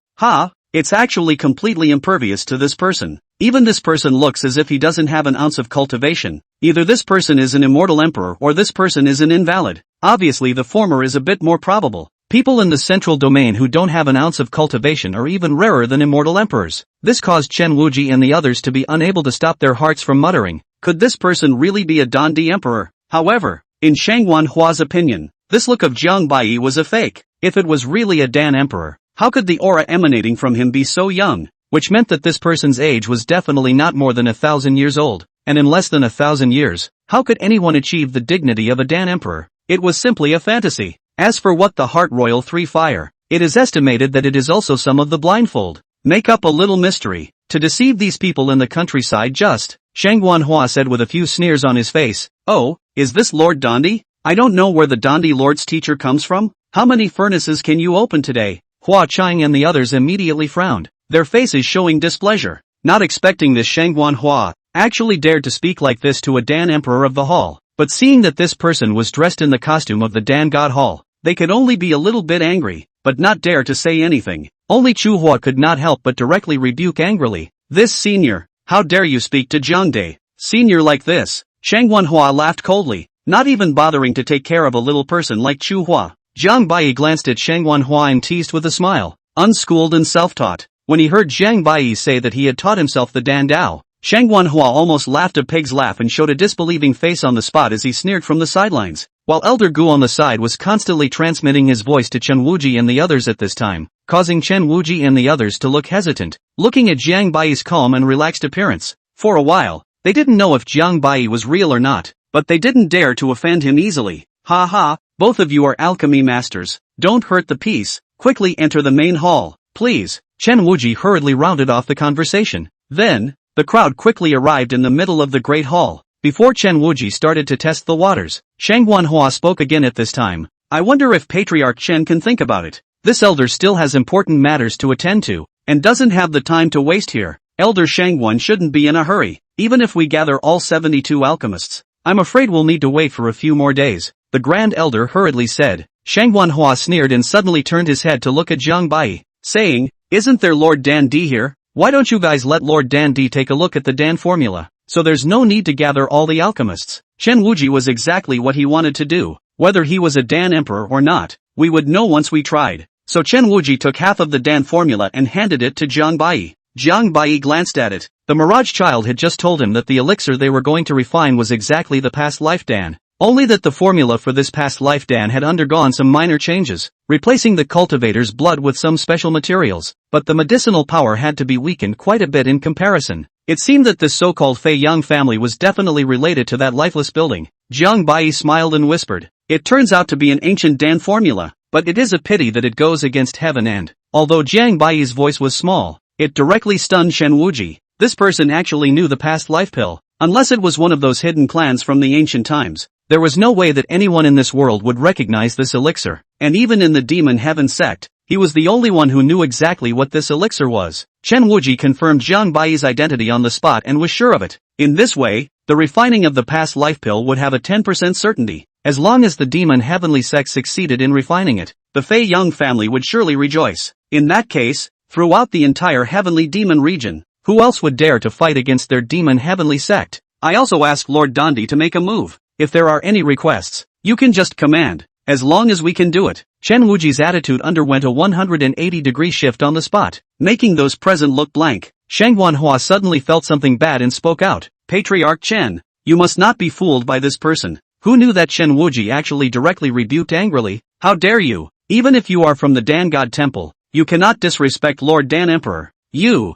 It's actually completely impervious to this person. Even this person looks as if he doesn't have an ounce of cultivation. Either this person is an immortal emperor or this person is an invalid. Obviously the former is a bit more probable. People in the central domain who don't have an ounce of cultivation are even rarer than immortal emperors. This caused Chen Wuji and the others to be unable to stop their hearts from muttering, could this person really be a Dandi emperor? However, in Shang Guanhua's opinion, this look of Jiang Bai was a fake. If it was really a Dan emperor, how could the aura emanating from him be so young? Which meant that this person's age was definitely not more than 1,000 years old, and in less than 1,000 years, how could anyone achieve the dignity of a Dan emperor? It was simply a fantasy. As for what the Heart Royal 3 Fire, it is estimated that it is also some of the blindfold. Make up a little mystery, to deceive these people in the countryside just, Shang Guanhua said with a few sneers on his face. Oh, is this Lord Dandi? I don't know where the Dandi Lord's teacher comes from. How many furnaces can you open today? Hua Cheng and the others immediately frowned, their faces showing displeasure. Not expecting this, Shang Guanhua actually dared to speak like this to a Dan Emperor of the Hall. But seeing that this person was dressed in the costume of the Dan God Hall, they could only be a little bit angry, but not dare to say anything. Only Chu Hua could not help but directly rebuke angrily. This senior, how dare you speak to Jiang Dai? Senior like this? Shang Guanhua laughed coldly, not even bothering to take care of a little person like Chu Hua. Jiang Bai glanced at Shang Guanhua and teased with a smile, unschooled and self-taught. When he heard Jiang Bai say that he had taught himself the Dan Dao, Shang Guanhua almost laughed a pig's laugh and showed a disbelieving face on the spot as he sneered from the sidelines, while Elder Gu on the side was constantly transmitting his voice to Chen Wuji and the others at this time, causing Chen Wuji and the others to look hesitant, looking at Jiang Bai's calm and relaxed appearance. For a while, they didn't know if Jiang Bai was real or not, but they didn't dare to offend him easily. Both of you are alchemy masters, don't hurt the peace, quickly enter the main hall, please. Chen Wuji hurriedly rounded off the conversation. Then, the crowd quickly arrived in the middle of the great hall. Before Chen Wuji started to test the waters, Shang Guanhua spoke again at this time. I wonder if Patriarch Chen can think about it. This elder still has important matters to attend to, and doesn't have the time to waste here. Elder Shangguan shouldn't be in a hurry, even if we gather all 72 alchemists. I'm afraid we'll need to wait for a few more days, the Grand Elder hurriedly said. Shang Guanhua sneered and suddenly turned his head to look at Jiang Bai, saying, isn't there Lord Dan Di here? Why don't you guys let Lord Dan Di take a look at the Dan formula, so there's no need to gather all the alchemists. Chen Wuji was exactly what he wanted to do, whether he was a Dan Emperor or not. We would know once we tried. So Chen Wuji took half of the Dan formula and handed it to Jiang Bai. Jiang Bai glanced at it. The Mirage child had just told him that the elixir they were going to refine was exactly the past life Dan. Only that the formula for this past life Dan had undergone some minor changes, replacing the cultivator's blood with some special materials, but the medicinal power had to be weakened quite a bit in comparison. It seemed that this so-called Fei Yang family was definitely related to that lifeless building. Jiang Bai smiled and whispered, "It turns out to be an ancient Dan formula, but it is a pity that it goes against heaven and..." Although Jiang Bai's voice was small, it directly stunned Chen Wuji. This person actually knew the past life pill. Unless it was one of those hidden clans from the ancient times, there was no way that anyone in this world would recognize this elixir. And even in the Demon Heaven sect, he was the only one who knew exactly what this elixir was. Chen Wuji confirmed Jiang Bai's identity on the spot and was sure of it. In this way, the refining of the past life pill would have a 10% certainty. As long as the Demon Heavenly sect succeeded in refining it, the Fei Yang family would surely rejoice. In that case, throughout the entire Heavenly Demon region, who else would dare to fight against their Demon Heavenly sect? I also asked Lord Dandi to make a move. If there are any requests, you can just command, as long as we can do it. Chen Wuji's attitude underwent a 180-degree shift on the spot, making those present look blank. Shang Wanhua suddenly felt something bad and spoke out, "Patriarch Chen, you must not be fooled by this person." Who knew that Chen Wuji actually directly rebuked angrily? "How dare you? Even if you are from the Dan God Temple, you cannot disrespect Lord Dan Emperor. You.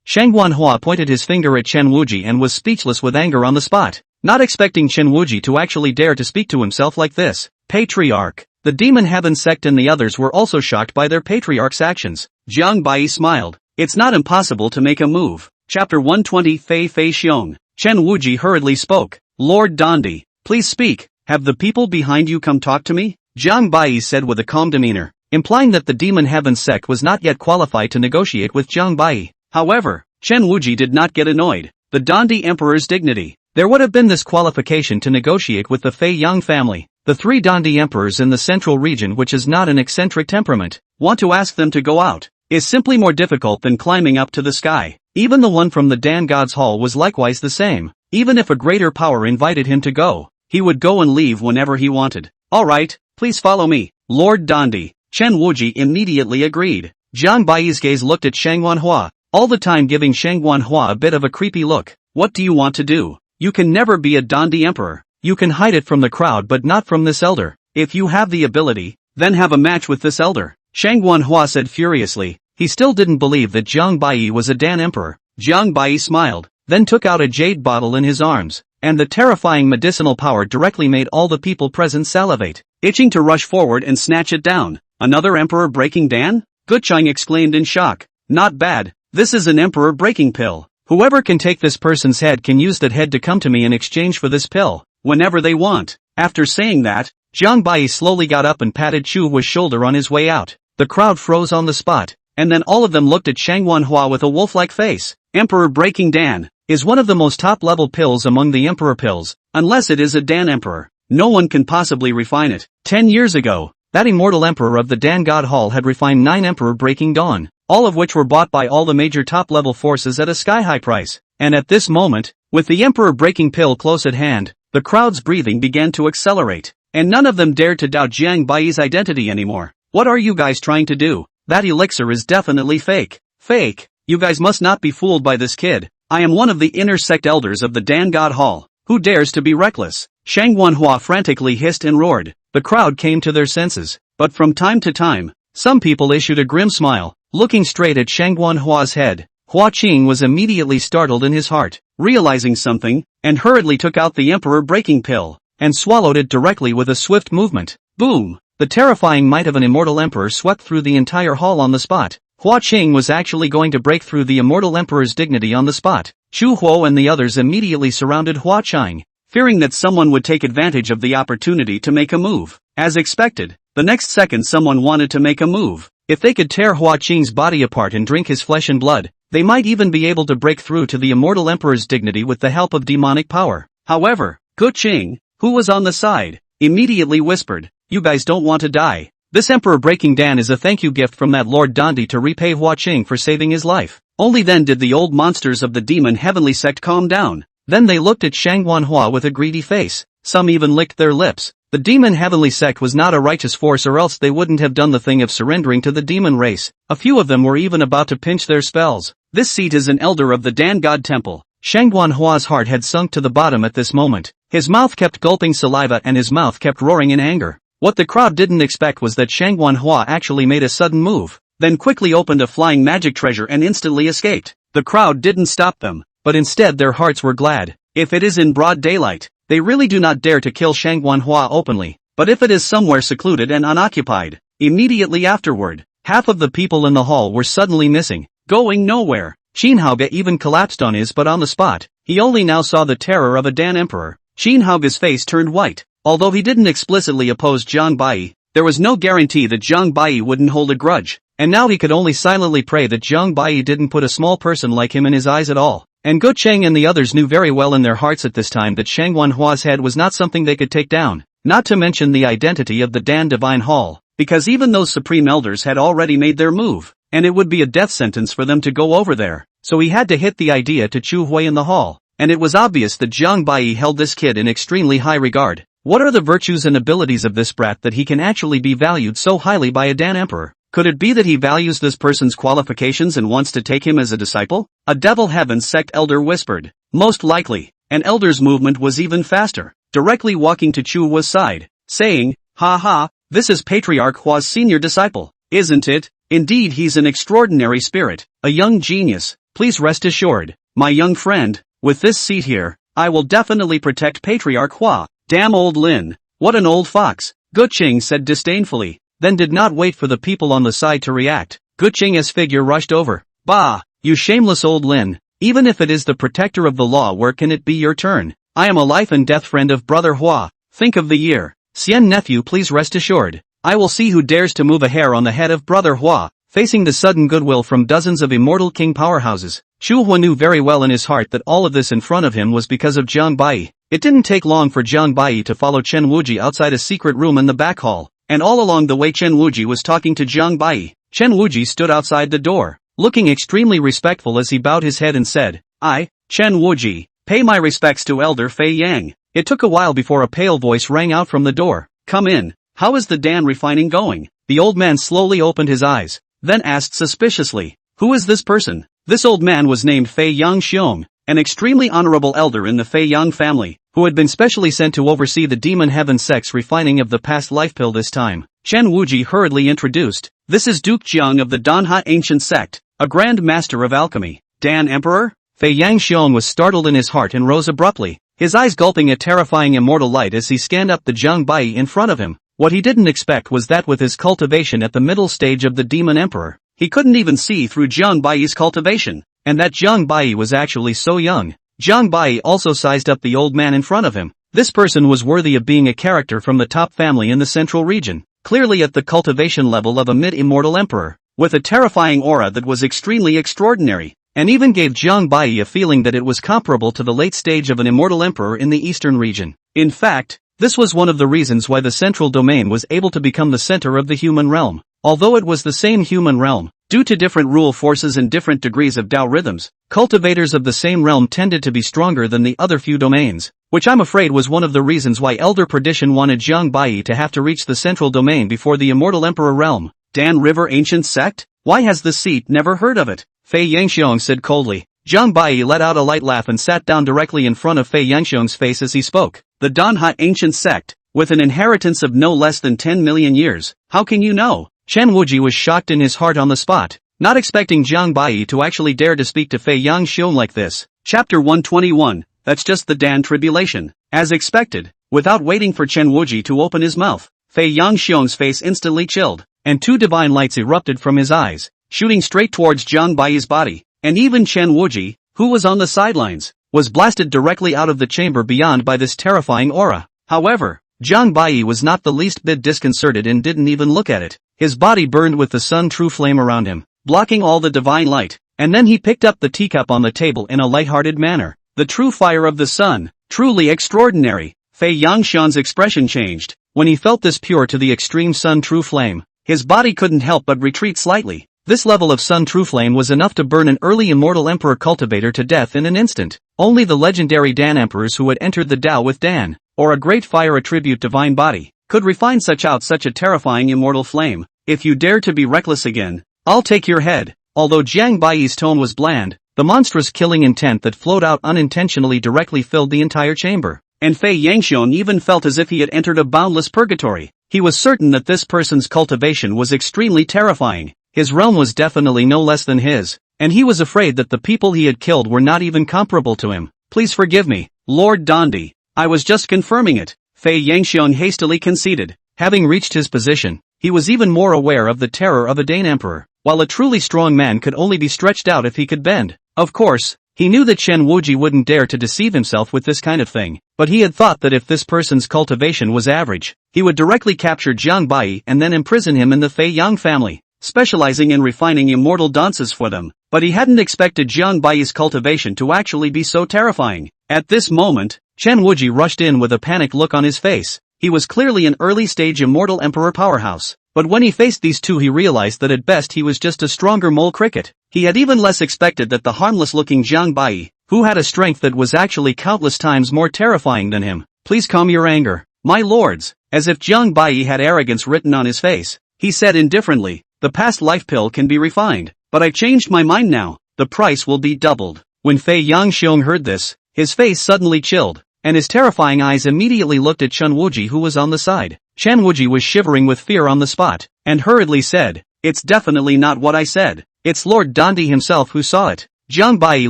Shang Wanhua pointed his finger at Chen Wuji and was speechless with anger on the spot, not expecting Chen Wuji to actually dare to speak to himself like this. Patriarch. The Demon Heaven sect and the others were also shocked by their patriarch's actions. Jiang Bai smiled. "It's not impossible to make a move." Chapter 120 Fei Fei Xiong. Chen Wuji hurriedly spoke. "Lord Dandi, please speak. Have the people behind you come talk to me?" Jiang Bai said with a calm demeanor, implying that the Demon Heaven sect was not yet qualified to negotiate with Jiang Bai. However, Chen Wuji did not get annoyed. The Dandi Emperor's dignity. There would have been this qualification to negotiate with the Fei Yang family. The three Dandi Emperors in the central region, which is not an eccentric temperament, want to ask them to go out, is simply more difficult than climbing up to the sky. Even the one from the Dan God's Hall was likewise the same. Even if a greater power invited him to go, he would go and leave whenever he wanted. "Alright, please follow me, Lord Dandi." Chen Wuji immediately agreed. Jiang Bai's gaze looked at Shang Wanhua, all the time giving Shang Wanhua a bit of a creepy look. "What do you want to do? You can never be a Dandi Emperor. You can hide it from the crowd but not from this elder. If you have the ability, then have a match with this elder." Shang Wanhua said furiously. He still didn't believe that Jiang Bai was a Dan Emperor. Jiang Bai smiled, then took out a jade bottle in his arms, and the terrifying medicinal power directly made all the people present salivate, itching to rush forward and snatch it down. "Another Emperor breaking Dan?" Guchang exclaimed in shock. "Not bad. This is an Emperor breaking pill. Whoever can take this person's head can use that head to come to me in exchange for this pill, whenever they want." After saying that, Jiang Bai slowly got up and patted Chu Hua's shoulder on his way out. The crowd froze on the spot, and then all of them looked at Shang Wanhua with a wolf-like face. Emperor Breaking Dan is one of the most top-level pills among the Emperor pills, unless it is a Dan Emperor. No one can possibly refine it. 10 years ago, that immortal Emperor of the Dan God Hall had refined 9 Emperor Breaking Dawn, all of which were bought by all the major top-level forces at a sky-high price. And at this moment, with the Emperor Breaking Pill close at hand, the crowd's breathing began to accelerate, and none of them dared to doubt Jiang Bai's identity anymore. "What are you guys trying to do? That elixir is definitely fake." "Fake? You guys must not be fooled by this kid. I am one of the inner sect elders of the Dan God Hall. Who dares to be reckless?" Shang Wanhua frantically hissed and roared. The crowd came to their senses, but from time to time, some people issued a grim smile, looking straight at Shang Wanhua's head. Hua Qing was immediately startled in his heart, realizing something, and hurriedly took out the Emperor Breaking Pill, and swallowed it directly with a swift movement. Boom! The terrifying might of an immortal emperor swept through the entire hall on the spot. Hua Qing was actually going to break through the immortal emperor's dignity on the spot. Chu Huo and the others immediately surrounded Hua Qing, fearing that someone would take advantage of the opportunity to make a move. As expected, the next second someone wanted to make a move. If they could tear Hua Qing's body apart and drink his flesh and blood, they might even be able to break through to the immortal emperor's dignity with the help of demonic power. However, Gu Qing, who was on the side, immediately whispered, "You guys don't want to die. This Emperor Breaking Dan is a thank you gift from that Lord Dandi to repay Hua Qing for saving his life." Only then did the old monsters of the Demon Heavenly sect calm down. Then they looked at Shang Wanhua with a greedy face. Some even licked their lips. The demon heavenly sect was not a righteous force, or else they wouldn't have done the thing of surrendering to the demon race. A few of them were even about to pinch their spells. This seat is an elder of the Dan God Temple. Shang Guanhua's heart had sunk to the bottom at this moment. His mouth kept gulping saliva and his mouth kept roaring in anger. What the crowd didn't expect was that Shang Guanhua actually made a sudden move, then quickly opened a flying magic treasure and instantly escaped. The crowd didn't stop them, but instead their hearts were glad. If it is in broad daylight, they really do not dare to kill Shang Guanhua openly, but if it is somewhere secluded and unoccupied, immediately afterward, half of the people in the hall were suddenly missing, going nowhere. Qinhaoge even collapsed on his butt on the spot. He only now saw the terror of a Dan emperor. Qinhaoge's face turned white. Although he didn't explicitly oppose Zhang Bai, there was no guarantee that Zhang Bai wouldn't hold a grudge, and now he could only silently pray that Zhang Bai didn't put a small person like him in his eyes at all. And Go Cheng and the others knew very well in their hearts at this time that Shang Guanhua's head was not something they could take down, not to mention the identity of the Dan Divine Hall, because even those supreme elders had already made their move, and it would be a death sentence for them to go over there, so he had to hit the idea to Chu Hui in the hall, and it was obvious that Zhang Bai held this kid in extremely high regard. What are the virtues and abilities of this brat that he can actually be valued so highly by a Dan emperor? Could it be that he values this person's qualifications and wants to take him as a disciple? A Devil Heaven sect elder whispered. Most likely. An elder's movement was even faster, directly walking to Chu Hua's side, saying, "Ha ha, this is Patriarch Hua's senior disciple, isn't it? Indeed, he's an extraordinary spirit, a young genius. Please rest assured, my young friend, with this seat here, I will definitely protect Patriarch Hua." Damn old Lin, what an old fox, Gu Qing said disdainfully, then did not wait for the people on the side to react. Gu Qing's figure rushed over. Bah, you shameless old Lin, even if it is the protector of the law, where can it be your turn? I am a life and death friend of Brother Hua. Think of the year. Xian nephew, please rest assured, I will see who dares to move a hair on the head of Brother Hua. Facing the sudden goodwill from dozens of immortal king powerhouses, Chu Hua knew very well in his heart that all of this in front of him was because of Zhang Bai. It didn't take long for Zhang Bai to follow Chen Wuji outside a secret room in the back hall, and all along the way Chen Wuji was talking to Zhang Bai. Chen Wuji stood outside the door, looking extremely respectful as he bowed his head and said, "I, Chen Wuji, pay my respects to Elder Fei Yang." It took a while before a pale voice rang out from the door. "Come in, how is the Dan refining going?" The old man slowly opened his eyes, then asked suspiciously, "Who is this person?" This old man was named Fei Yang Xiong, an extremely honorable elder in the Fei Yang family, who had been specially sent to oversee the demon heaven sect's refining of the past life pill this time. Chen Wuji hurriedly introduced, "This is Duke Jiang of the Danha ancient sect, a grand master of alchemy." Dan Emperor? Fei Yang Xiong was startled in his heart and rose abruptly, his eyes gulping a terrifying immortal light as he scanned up the Zhang Bai in front of him. What he didn't expect was that with his cultivation at the middle stage of the demon emperor, he couldn't even see through Zhang Bai's cultivation, and that Zhang Bai was actually so young. Zhang Bai also sized up the old man in front of him. This person was worthy of being a character from the top family in the central region, clearly at the cultivation level of a mid-immortal emperor, with a terrifying aura that was extremely extraordinary, and even gave Zhang Bai a feeling that it was comparable to the late stage of an immortal emperor in the eastern region. In fact, this was one of the reasons why the central domain was able to become the center of the human realm. Although it was the same human realm, due to different rule forces and different degrees of Tao rhythms, cultivators of the same realm tended to be stronger than the other few domains, which I'm afraid was one of the reasons why Elder Perdition wanted Zhang Bai to have to reach the central domain before the immortal emperor realm. Dan River Ancient Sect? Why has this seat never heard of it? Fei Yangxiong said coldly. Zhang Bai let out a light laugh and sat down directly in front of Fei Yangxiong's face as he spoke. The Danha Ancient Sect, with an inheritance of no less than 10 million years. How can you know? Chen Wuji was shocked in his heart on the spot, not expecting Zhang Bai to actually dare to speak to Fei Yangxiong like this. Chapter 121, that's just the Dan tribulation. As expected, without waiting for Chen Wuji to open his mouth, Fei Yangxiong's face instantly chilled, and two divine lights erupted from his eyes, shooting straight towards Zhang Bai's body, and even Chen Wuji, who was on the sidelines, was blasted directly out of the chamber beyond by this terrifying aura. However, Zhang Bai was not the least bit disconcerted and didn't even look at it. His body burned with the sun true flame around him, blocking all the divine light, and then he picked up the teacup on the table in a light-hearted manner. The true fire of the sun, truly extraordinary. Fei Yangxiang's expression changed when he felt this pure to the extreme sun true flame. His body couldn't help but retreat slightly. This level of sun true flame was enough to burn an early immortal emperor cultivator to death in an instant. Only the legendary Dan emperors who had entered the Tao with Dan or a great fire attribute divine body, could refine such a terrifying immortal flame. If you dare to be reckless again, I'll take your head. Although Jiang Baiyi's tone was bland, the monstrous killing intent that flowed out unintentionally directly filled the entire chamber, and Fei Yangxiong even felt as if he had entered a boundless purgatory. He was certain that this person's cultivation was extremely terrifying. His realm was definitely no less than his, and he was afraid that the people he had killed were not even comparable to him. Please forgive me, Lord Dandi. I was just confirming it, Fei Yangxiong hastily conceded. Having reached his position, he was even more aware of the terror of a Dane emperor, while a truly strong man could only be stretched out if he could bend. Of course, he knew that Chen Wuji wouldn't dare to deceive himself with this kind of thing, but he had thought that if this person's cultivation was average, he would directly capture Jiang Baiyi and then imprison him in the Fei Yang family, specializing in refining immortal dances for them. But he hadn't expected Jiang Baiyi's cultivation to actually be so terrifying. At this moment, Chen Wuji rushed in with a panicked look on his face. He was clearly an early-stage immortal emperor powerhouse, but when he faced these two he realized that at best he was just a stronger mole cricket. He had even less expected that the harmless-looking Jiang Baiyi, who had a strength that was actually countless times more terrifying than him. Please calm your anger, my lords. As if Jiang Baiyi had arrogance written on his face, he said indifferently, the past life pill can be refined, but I changed my mind now. The price will be doubled. When Fei Yangxiong heard this, his face suddenly chilled, and his terrifying eyes immediately looked at Chen Wuji, who was on the side. Chen Wuji was shivering with fear on the spot, and hurriedly said, "It's definitely not what I said. It's Lord Dandi himself who saw it." Jiang Baiyi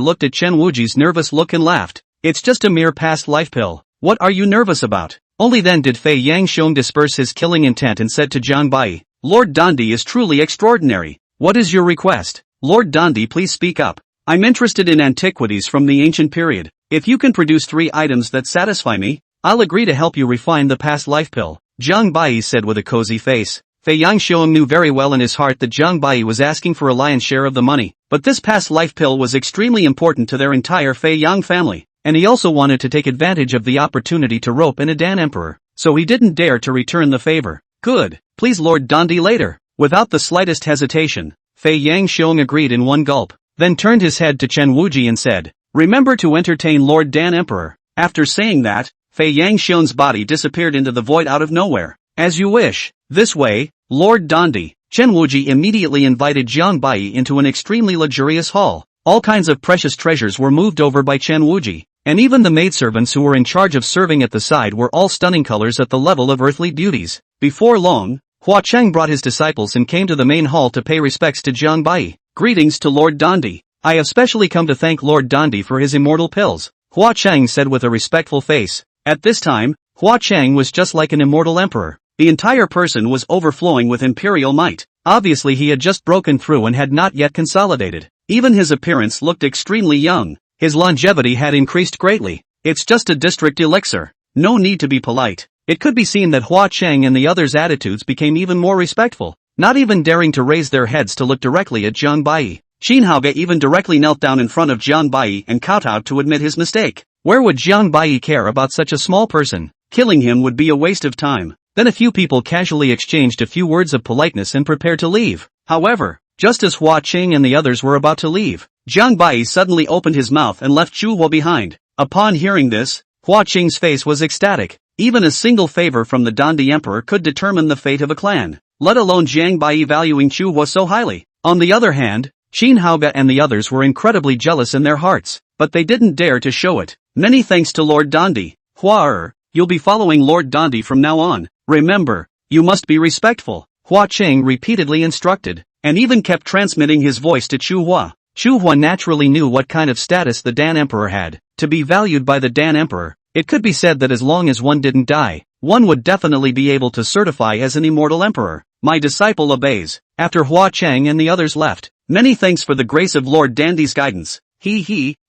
looked at Chen Wuji's nervous look and laughed. "It's just a mere past life pill. What are you nervous about?" Only then did Fei Yangxiong disperse his killing intent and said to Jiang Baiyi, "Lord Dandi is truly extraordinary. What is your request? Lord Dandi, please speak up. I'm interested in antiquities from the ancient period. If you can produce 3 items that satisfy me, I'll agree to help you refine the past life pill," Jiang Baiyi said with a cozy face. Fei Yangxiong knew very well in his heart that Jiang Baiyi was asking for a lion's share of the money, but this past life pill was extremely important to their entire Fei Yang family, and he also wanted to take advantage of the opportunity to rope in a Dan emperor, so he didn't dare to return the favor. "Good, please Lord Dandi later." Without the slightest hesitation, Fei Yangxiong agreed in one gulp, then turned his head to Chen Wuji and said, "Remember to entertain Lord Dan Emperor." After saying that, Fei Yangxiong's body disappeared into the void out of nowhere. "As you wish. This way, Lord Dandi." Chen Wuji immediately invited Jiang Baiyi into an extremely luxurious hall. All kinds of precious treasures were moved over by Chen Wuji, and even the maidservants who were in charge of serving at the side were all stunning colors at the level of earthly beauties. Before long, Hua Cheng brought his disciples and came to the main hall to pay respects to Jiang Baiyi. "Greetings to Lord Dandi. I have specially come to thank Lord Dandi for his immortal pills," Hua Cheng said with a respectful face. At this time, Hua Cheng was just like an immortal emperor. The entire person was overflowing with imperial might. Obviously he had just broken through and had not yet consolidated. Even his appearance looked extremely young. His longevity had increased greatly. "It's just a district elixir. No need to be polite." It could be seen that Hua Cheng and the others' attitudes became even more respectful, not even daring to raise their heads to look directly at Jiang Baiyi. Xin Haoge even directly knelt down in front of Jiang Baiyi and kowtowed to admit his mistake. Where would Jiang Baiyi care about such a small person? Killing him would be a waste of time. Then a few people casually exchanged a few words of politeness and prepared to leave. However, just as Hua Cheng and the others were about to leave, Jiang Baiyi suddenly opened his mouth and left Chu Hua behind. Upon hearing this, Hua Cheng's face was ecstatic. Even a single favor from the Dandi Emperor could determine the fate of a clan, let alone Jiang Baiyi valuing Chu Hua so highly. On the other hand, Xin Haoge and the others were incredibly jealous in their hearts, but they didn't dare to show it. "Many thanks to Lord Dandi. Hua you'll be following Lord Dandi from now on. Remember, you must be respectful," Hua Cheng repeatedly instructed, and even kept transmitting his voice to Chu Hua. Chu Hua naturally knew what kind of status the Dan Emperor had. To be valued by the Dan Emperor, it could be said that as long as one didn't die, one would definitely be able to certify as an immortal emperor. "My disciple obeys." After Hua Cheng and the others left, "Many thanks for the grace of Lord Dandi's guidance.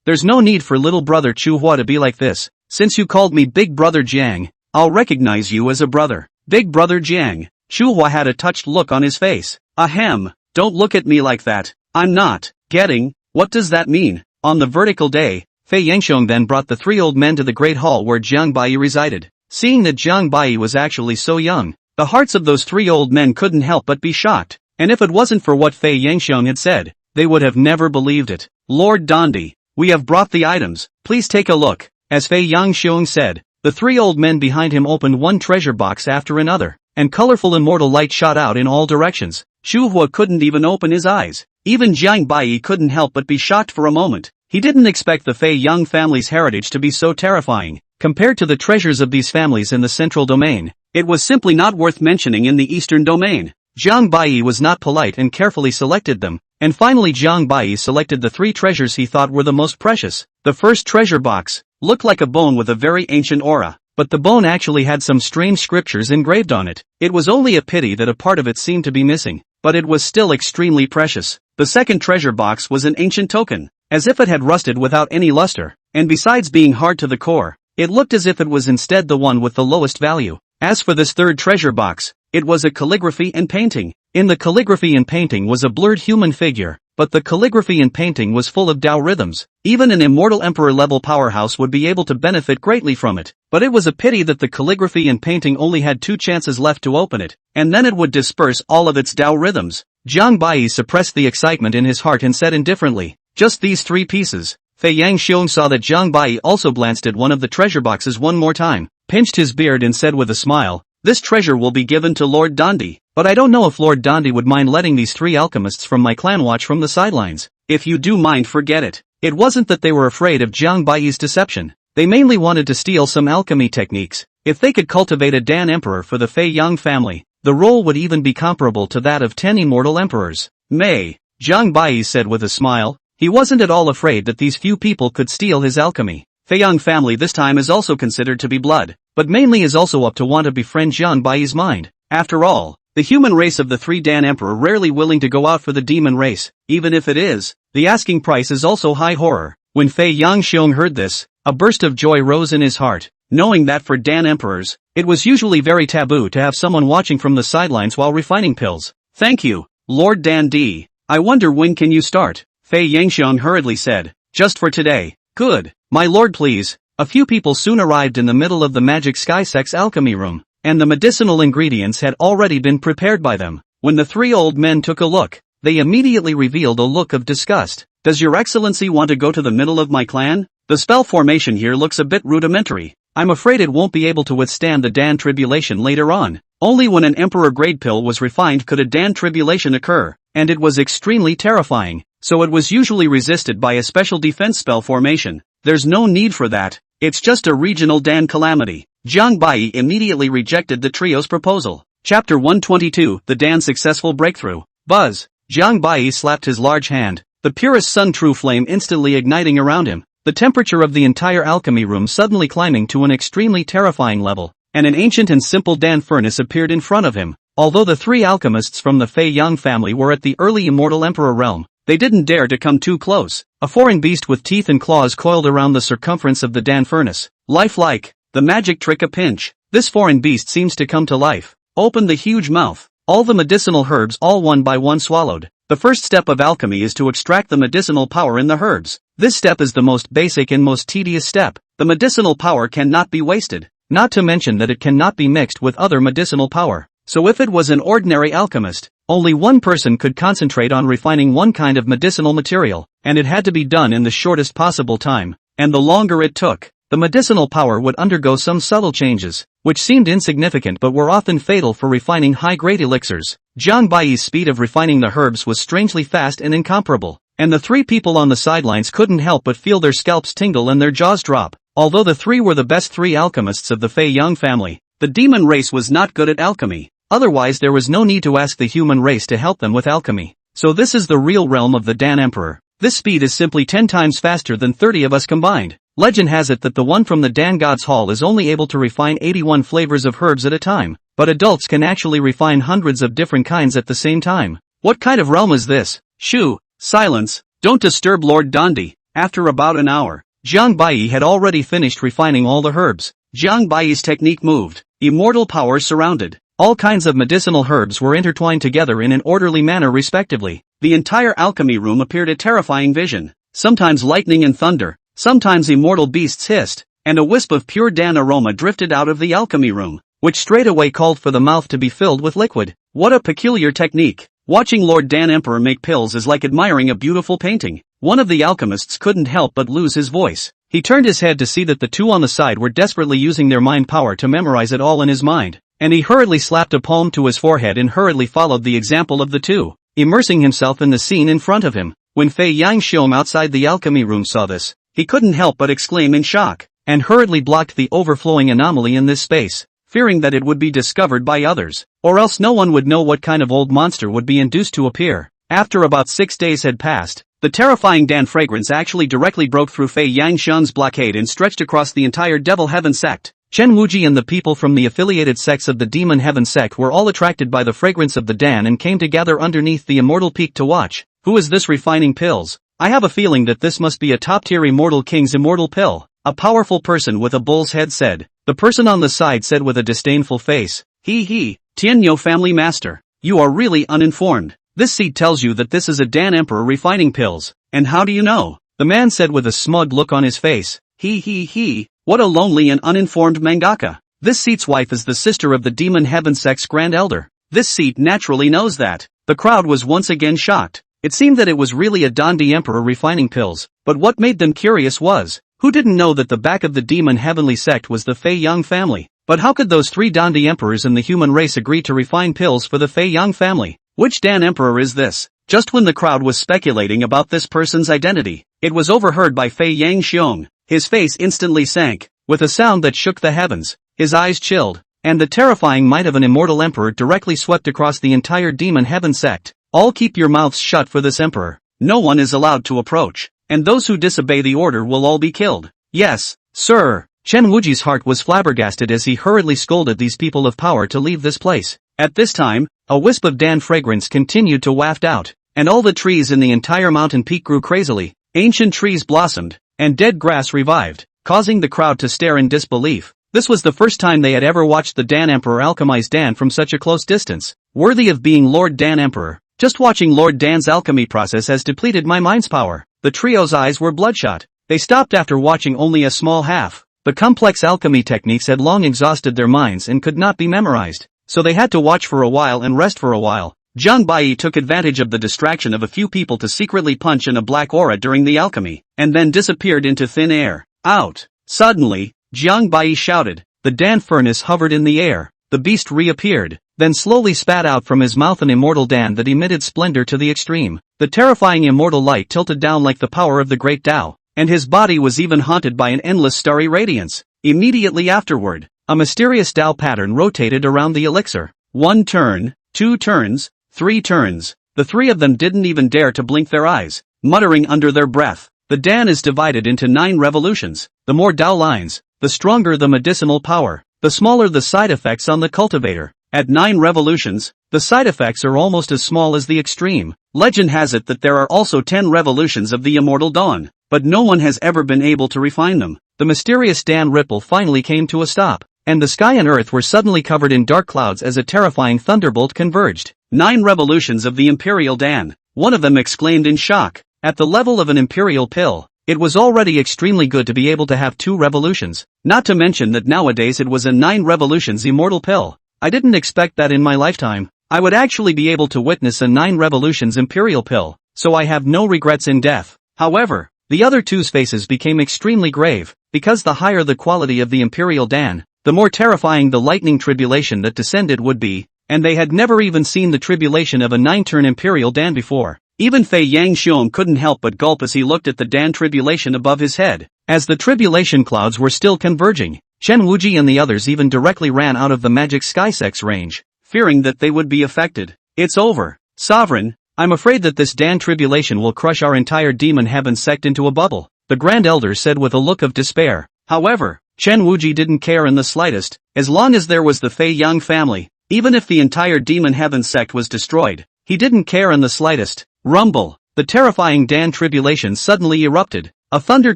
There's no need for little brother Chu Hua to be like this. Since you called me Big Brother Jiang, I'll recognize you as a brother." Big Brother Jiang. Chu Hua had a touched look on his face. "Ahem, don't look at me like that. I'm not getting, what does that mean?" On the vertical day, Fei Yangxiong then brought the 3 old men to the great hall where Jiang Baiyi resided. Seeing that Jiang Baiyi was actually so young, the hearts of those 3 old men couldn't help but be shocked, and if it wasn't for what Fei Yangxiong had said, they would have never believed it. "Lord Dandi, we have brought the items, please take a look." As Fei Yangxiong said, The three old men behind him opened one treasure box after another, and colorful immortal light shot out in all directions. Shu Hua couldn't even open his eyes. Even Jiang Bai couldn't help but be shocked for a moment. He didn't expect the Fei Yang family's heritage to be so terrifying. Compared to the treasures of these families in the central domain, it was simply not worth mentioning in the eastern domain. Jiang Bai was not polite and carefully selected them, and finally Jiang Bai selected the three treasures he thought were the most precious. The first treasure box looked like a bone with a very ancient aura, but the bone actually had some strange scriptures engraved on it. It was only a pity that a part of it seemed to be missing, but it was still extremely precious. The second treasure box was an ancient token, as if it had rusted without any luster, and besides being hard to the core, it looked as if it was instead the one with the lowest value. As for this third treasure box, it was a calligraphy and painting. In the calligraphy and painting was a blurred human figure, but the calligraphy and painting was full of Tao rhythms. Even an immortal emperor-level powerhouse would be able to benefit greatly from it, but it was a pity that the calligraphy and painting only had 2 chances left to open it, and then it would disperse all of its Tao rhythms. Jiang Bai suppressed the excitement in his heart and said indifferently, "Just these 3 pieces." Fei Yang Xiong saw that Jiang Bai also glanced at one of the treasure boxes one more time, pinched his beard and said with a smile, "This treasure will be given to Lord Dandi, but I don't know if Lord Dandi would mind letting these 3 alchemists from my clan watch from the sidelines. If you do mind, forget it." It wasn't that they were afraid of Jiang Bai's deception. They mainly wanted to steal some alchemy techniques. If they could cultivate a Dan emperor for the Fei Yang family, the role would even be comparable to that of 10 immortal emperors. "May," Jiang Bai said with a smile. He wasn't at all afraid that these few people could steal his alchemy. Fei Yang family this time is also considered to be blood, but mainly is also up to want to befriend Jiang Bai's mind. After all, the human race of the 3 Dan emperor rarely willing to go out for the demon race, even if it is, the asking price is also high horror. When Fei Yang Xiong heard this, a burst of joy rose in his heart, knowing that for Dan emperors, it was usually very taboo to have someone watching from the sidelines while refining pills. "Thank you, Lord Dan D. I wonder when can you start?" Fei Yangxiang hurriedly said. "Just for today." "Good, my lord, please." A few people soon arrived in the middle of the magic sky sex alchemy room, and the medicinal ingredients had already been prepared by them. When the 3 old men took a look, they immediately revealed a look of disgust. "Does your excellency want to go to the middle of my clan? The spell formation here looks a bit rudimentary. I'm afraid it won't be able to withstand the Dan tribulation later on." Only when an emperor grade pill was refined could a Dan tribulation occur, and it was extremely terrifying, so it was usually resisted by a special defense spell formation. "There's no need for that, it's just a regional Dan calamity." Jiang Bai immediately rejected the trio's proposal. Chapter 122, The Dan Successful Breakthrough. Buzz! Jiang Bai slapped his large hand, the purest sun true flame instantly igniting around him, the temperature of the entire alchemy room suddenly climbing to an extremely terrifying level, and an ancient and simple Dan furnace appeared in front of him. Although the 3 alchemists from the Fei Yang family were at the early immortal emperor realm, they didn't dare to come too close. A foreign beast with teeth and claws coiled around the circumference of the Dan furnace. Lifelike, the magic trick a pinch. This foreign beast seems to come to life. Opened the huge mouth. All the medicinal herbs all one by one swallowed. The first step of alchemy is to extract the medicinal power in the herbs. This step is the most basic and most tedious step. The medicinal power cannot be wasted. Not to mention that it cannot be mixed with other medicinal power. So if it was an ordinary alchemist, only one person could concentrate on refining one kind of medicinal material, and it had to be done in the shortest possible time, and the longer it took, the medicinal power would undergo some subtle changes, which seemed insignificant but were often fatal for refining high-grade elixirs. Jiang Bai's speed of refining the herbs was strangely fast and incomparable, and the 3 people on the sidelines couldn't help but feel their scalps tingle and their jaws drop. Although the 3 were the best 3 alchemists of the Fei Yang family, the demon race was not good at alchemy. Otherwise there was no need to ask the human race to help them with alchemy. So this is the real realm of the Dan Emperor. This speed is simply 10 times faster than 30 of us combined. Legend has it that the one from the Dan God's Hall is only able to refine 81 flavors of herbs at a time, but adults can actually refine hundreds of different kinds at the same time. What kind of realm is this? Shoo, silence, don't disturb Lord Dandi. After about an hour, Jiang Bai had already finished refining all the herbs. Jiang Bai's technique moved. Immortal power surrounded. All kinds of medicinal herbs were intertwined together in an orderly manner respectively. The entire alchemy room appeared a terrifying vision. Sometimes lightning and thunder, sometimes immortal beasts hissed, and a wisp of pure Dan aroma drifted out of the alchemy room, which straightaway called for the mouth to be filled with liquid. What a peculiar technique. Watching Lord Dan Emperor make pills is like admiring a beautiful painting. One of the alchemists couldn't help but lose his voice. He turned his head to see that the two on the side were desperately using their mind power to memorize it all in his mind, and he hurriedly slapped a palm to his forehead and hurriedly followed the example of the two, immersing himself in the scene in front of him. When Fei Yangxiong outside the alchemy room saw this, he couldn't help but exclaim in shock, and hurriedly blocked the overflowing anomaly in this space, fearing that it would be discovered by others, or else no one would know what kind of old monster would be induced to appear. After about 6 days had passed, the terrifying Dan fragrance actually directly broke through Fei Yangxiang's blockade and stretched across the entire Devil Heaven sect. Chen Wuji and the people from the affiliated sects of the Demon Heaven sect were all attracted by the fragrance of the Dan and came to gather underneath the immortal peak to watch. Who is this refining pills? I have a feeling that this must be a top-tier immortal king's immortal pill. A powerful person with a bull's head said. The person on the side said with a disdainful face, He, Tianyo family master. You are really uninformed. This seed tells you that this is a Dan Emperor refining pills. And how do you know? The man said with a smug look on his face. He, what a lonely and uninformed mangaka. This seat's wife is the sister of the Demon Heaven sect's Grand Elder. This seat naturally knows that. The crowd was once again shocked. It seemed that it was really a Dandi Emperor refining pills, but what made them curious was, who didn't know that the back of the Demon Heavenly sect was the Fei Yang family? But how could those 3 Dandi Emperors in the human race agree to refine pills for the Fei Yang family? Which Dan Emperor is this? Just when the crowd was speculating about this person's identity, it was overheard by Fei Yangxiong. His face instantly sank, with a sound that shook the heavens, his eyes chilled, and the terrifying might of an immortal emperor directly swept across the entire Demon Heaven sect. All keep your mouths shut for this emperor. No one is allowed to approach, and those who disobey the order will all be killed. Yes, sir. Chen Wuji's heart was flabbergasted as he hurriedly scolded these people of power to leave this place. At this time, a wisp of Dan fragrance continued to waft out, and all the trees in the entire mountain peak grew crazily. Ancient trees blossomed, and dead grass revived, causing the crowd to stare in disbelief. This was the first time they had ever watched the Dan Emperor alchemize Dan from such a close distance. Worthy of being Lord Dan Emperor. Just watching Lord Dan's alchemy process has depleted my mind's power. The trio's eyes were bloodshot. They stopped after watching only a small half. The complex alchemy techniques had long exhausted their minds and could not be memorized, so they had to watch for a while and rest for a while. Jiang Bai took advantage of the distraction of a few people to secretly punch in a black aura during the alchemy, and then disappeared into thin air. Out! Suddenly, Jiang Bai shouted. The Dan furnace hovered in the air. The beast reappeared, then slowly spat out from his mouth an immortal Dan that emitted splendor to the extreme. The terrifying immortal light tilted down like the power of the great Tao, and his body was even haunted by an endless starry radiance. Immediately afterward, a mysterious Tao pattern rotated around the elixir. 1 turn, 2 turns, 3 turns. The 3 of them didn't even dare to blink their eyes, muttering under their breath. The Dan is divided into 9 revolutions. The more Tao lines, the stronger the medicinal power, the smaller the side effects on the cultivator. At 9 revolutions, the side effects are almost as small as the extreme. Legend has it that there are also 10 revolutions of the immortal dawn, but no one has ever been able to refine them. The mysterious Dan ripple finally came to a stop, and the sky and earth were suddenly covered in dark clouds as a terrifying thunderbolt converged. 9 revolutions of the Imperial Dan. One of them exclaimed in shock. At the level of an Imperial pill, it was already extremely good to be able to have 2 revolutions, not to mention that nowadays it was a 9 revolutions immortal pill. I didn't expect that in my lifetime. I would actually be able to witness a 9 revolutions imperial pill, so I have no regrets in death. However, the other two's faces became extremely grave, because the higher the quality of the Imperial Dan, the more terrifying the lightning tribulation that descended would be, and they had never even seen the tribulation of a 9-turn Imperial Dan before. Even Fei Yangxiong couldn't help but gulp as he looked at the Dan tribulation above his head. As the tribulation clouds were still converging, Chen Wuji and the others even directly ran out of the magic skysex range, fearing that they would be affected. It's over, Sovereign. I'm afraid that this Dan tribulation will crush our entire Demon Heaven sect into a bubble, the Grand Elder said with a look of despair. However, Chen Wuji didn't care in the slightest, as long as there was the Fei Yang family. Even if the entire Demon Heaven sect was destroyed, he didn't care in the slightest. Rumble! The terrifying Dan tribulation suddenly erupted. A thunder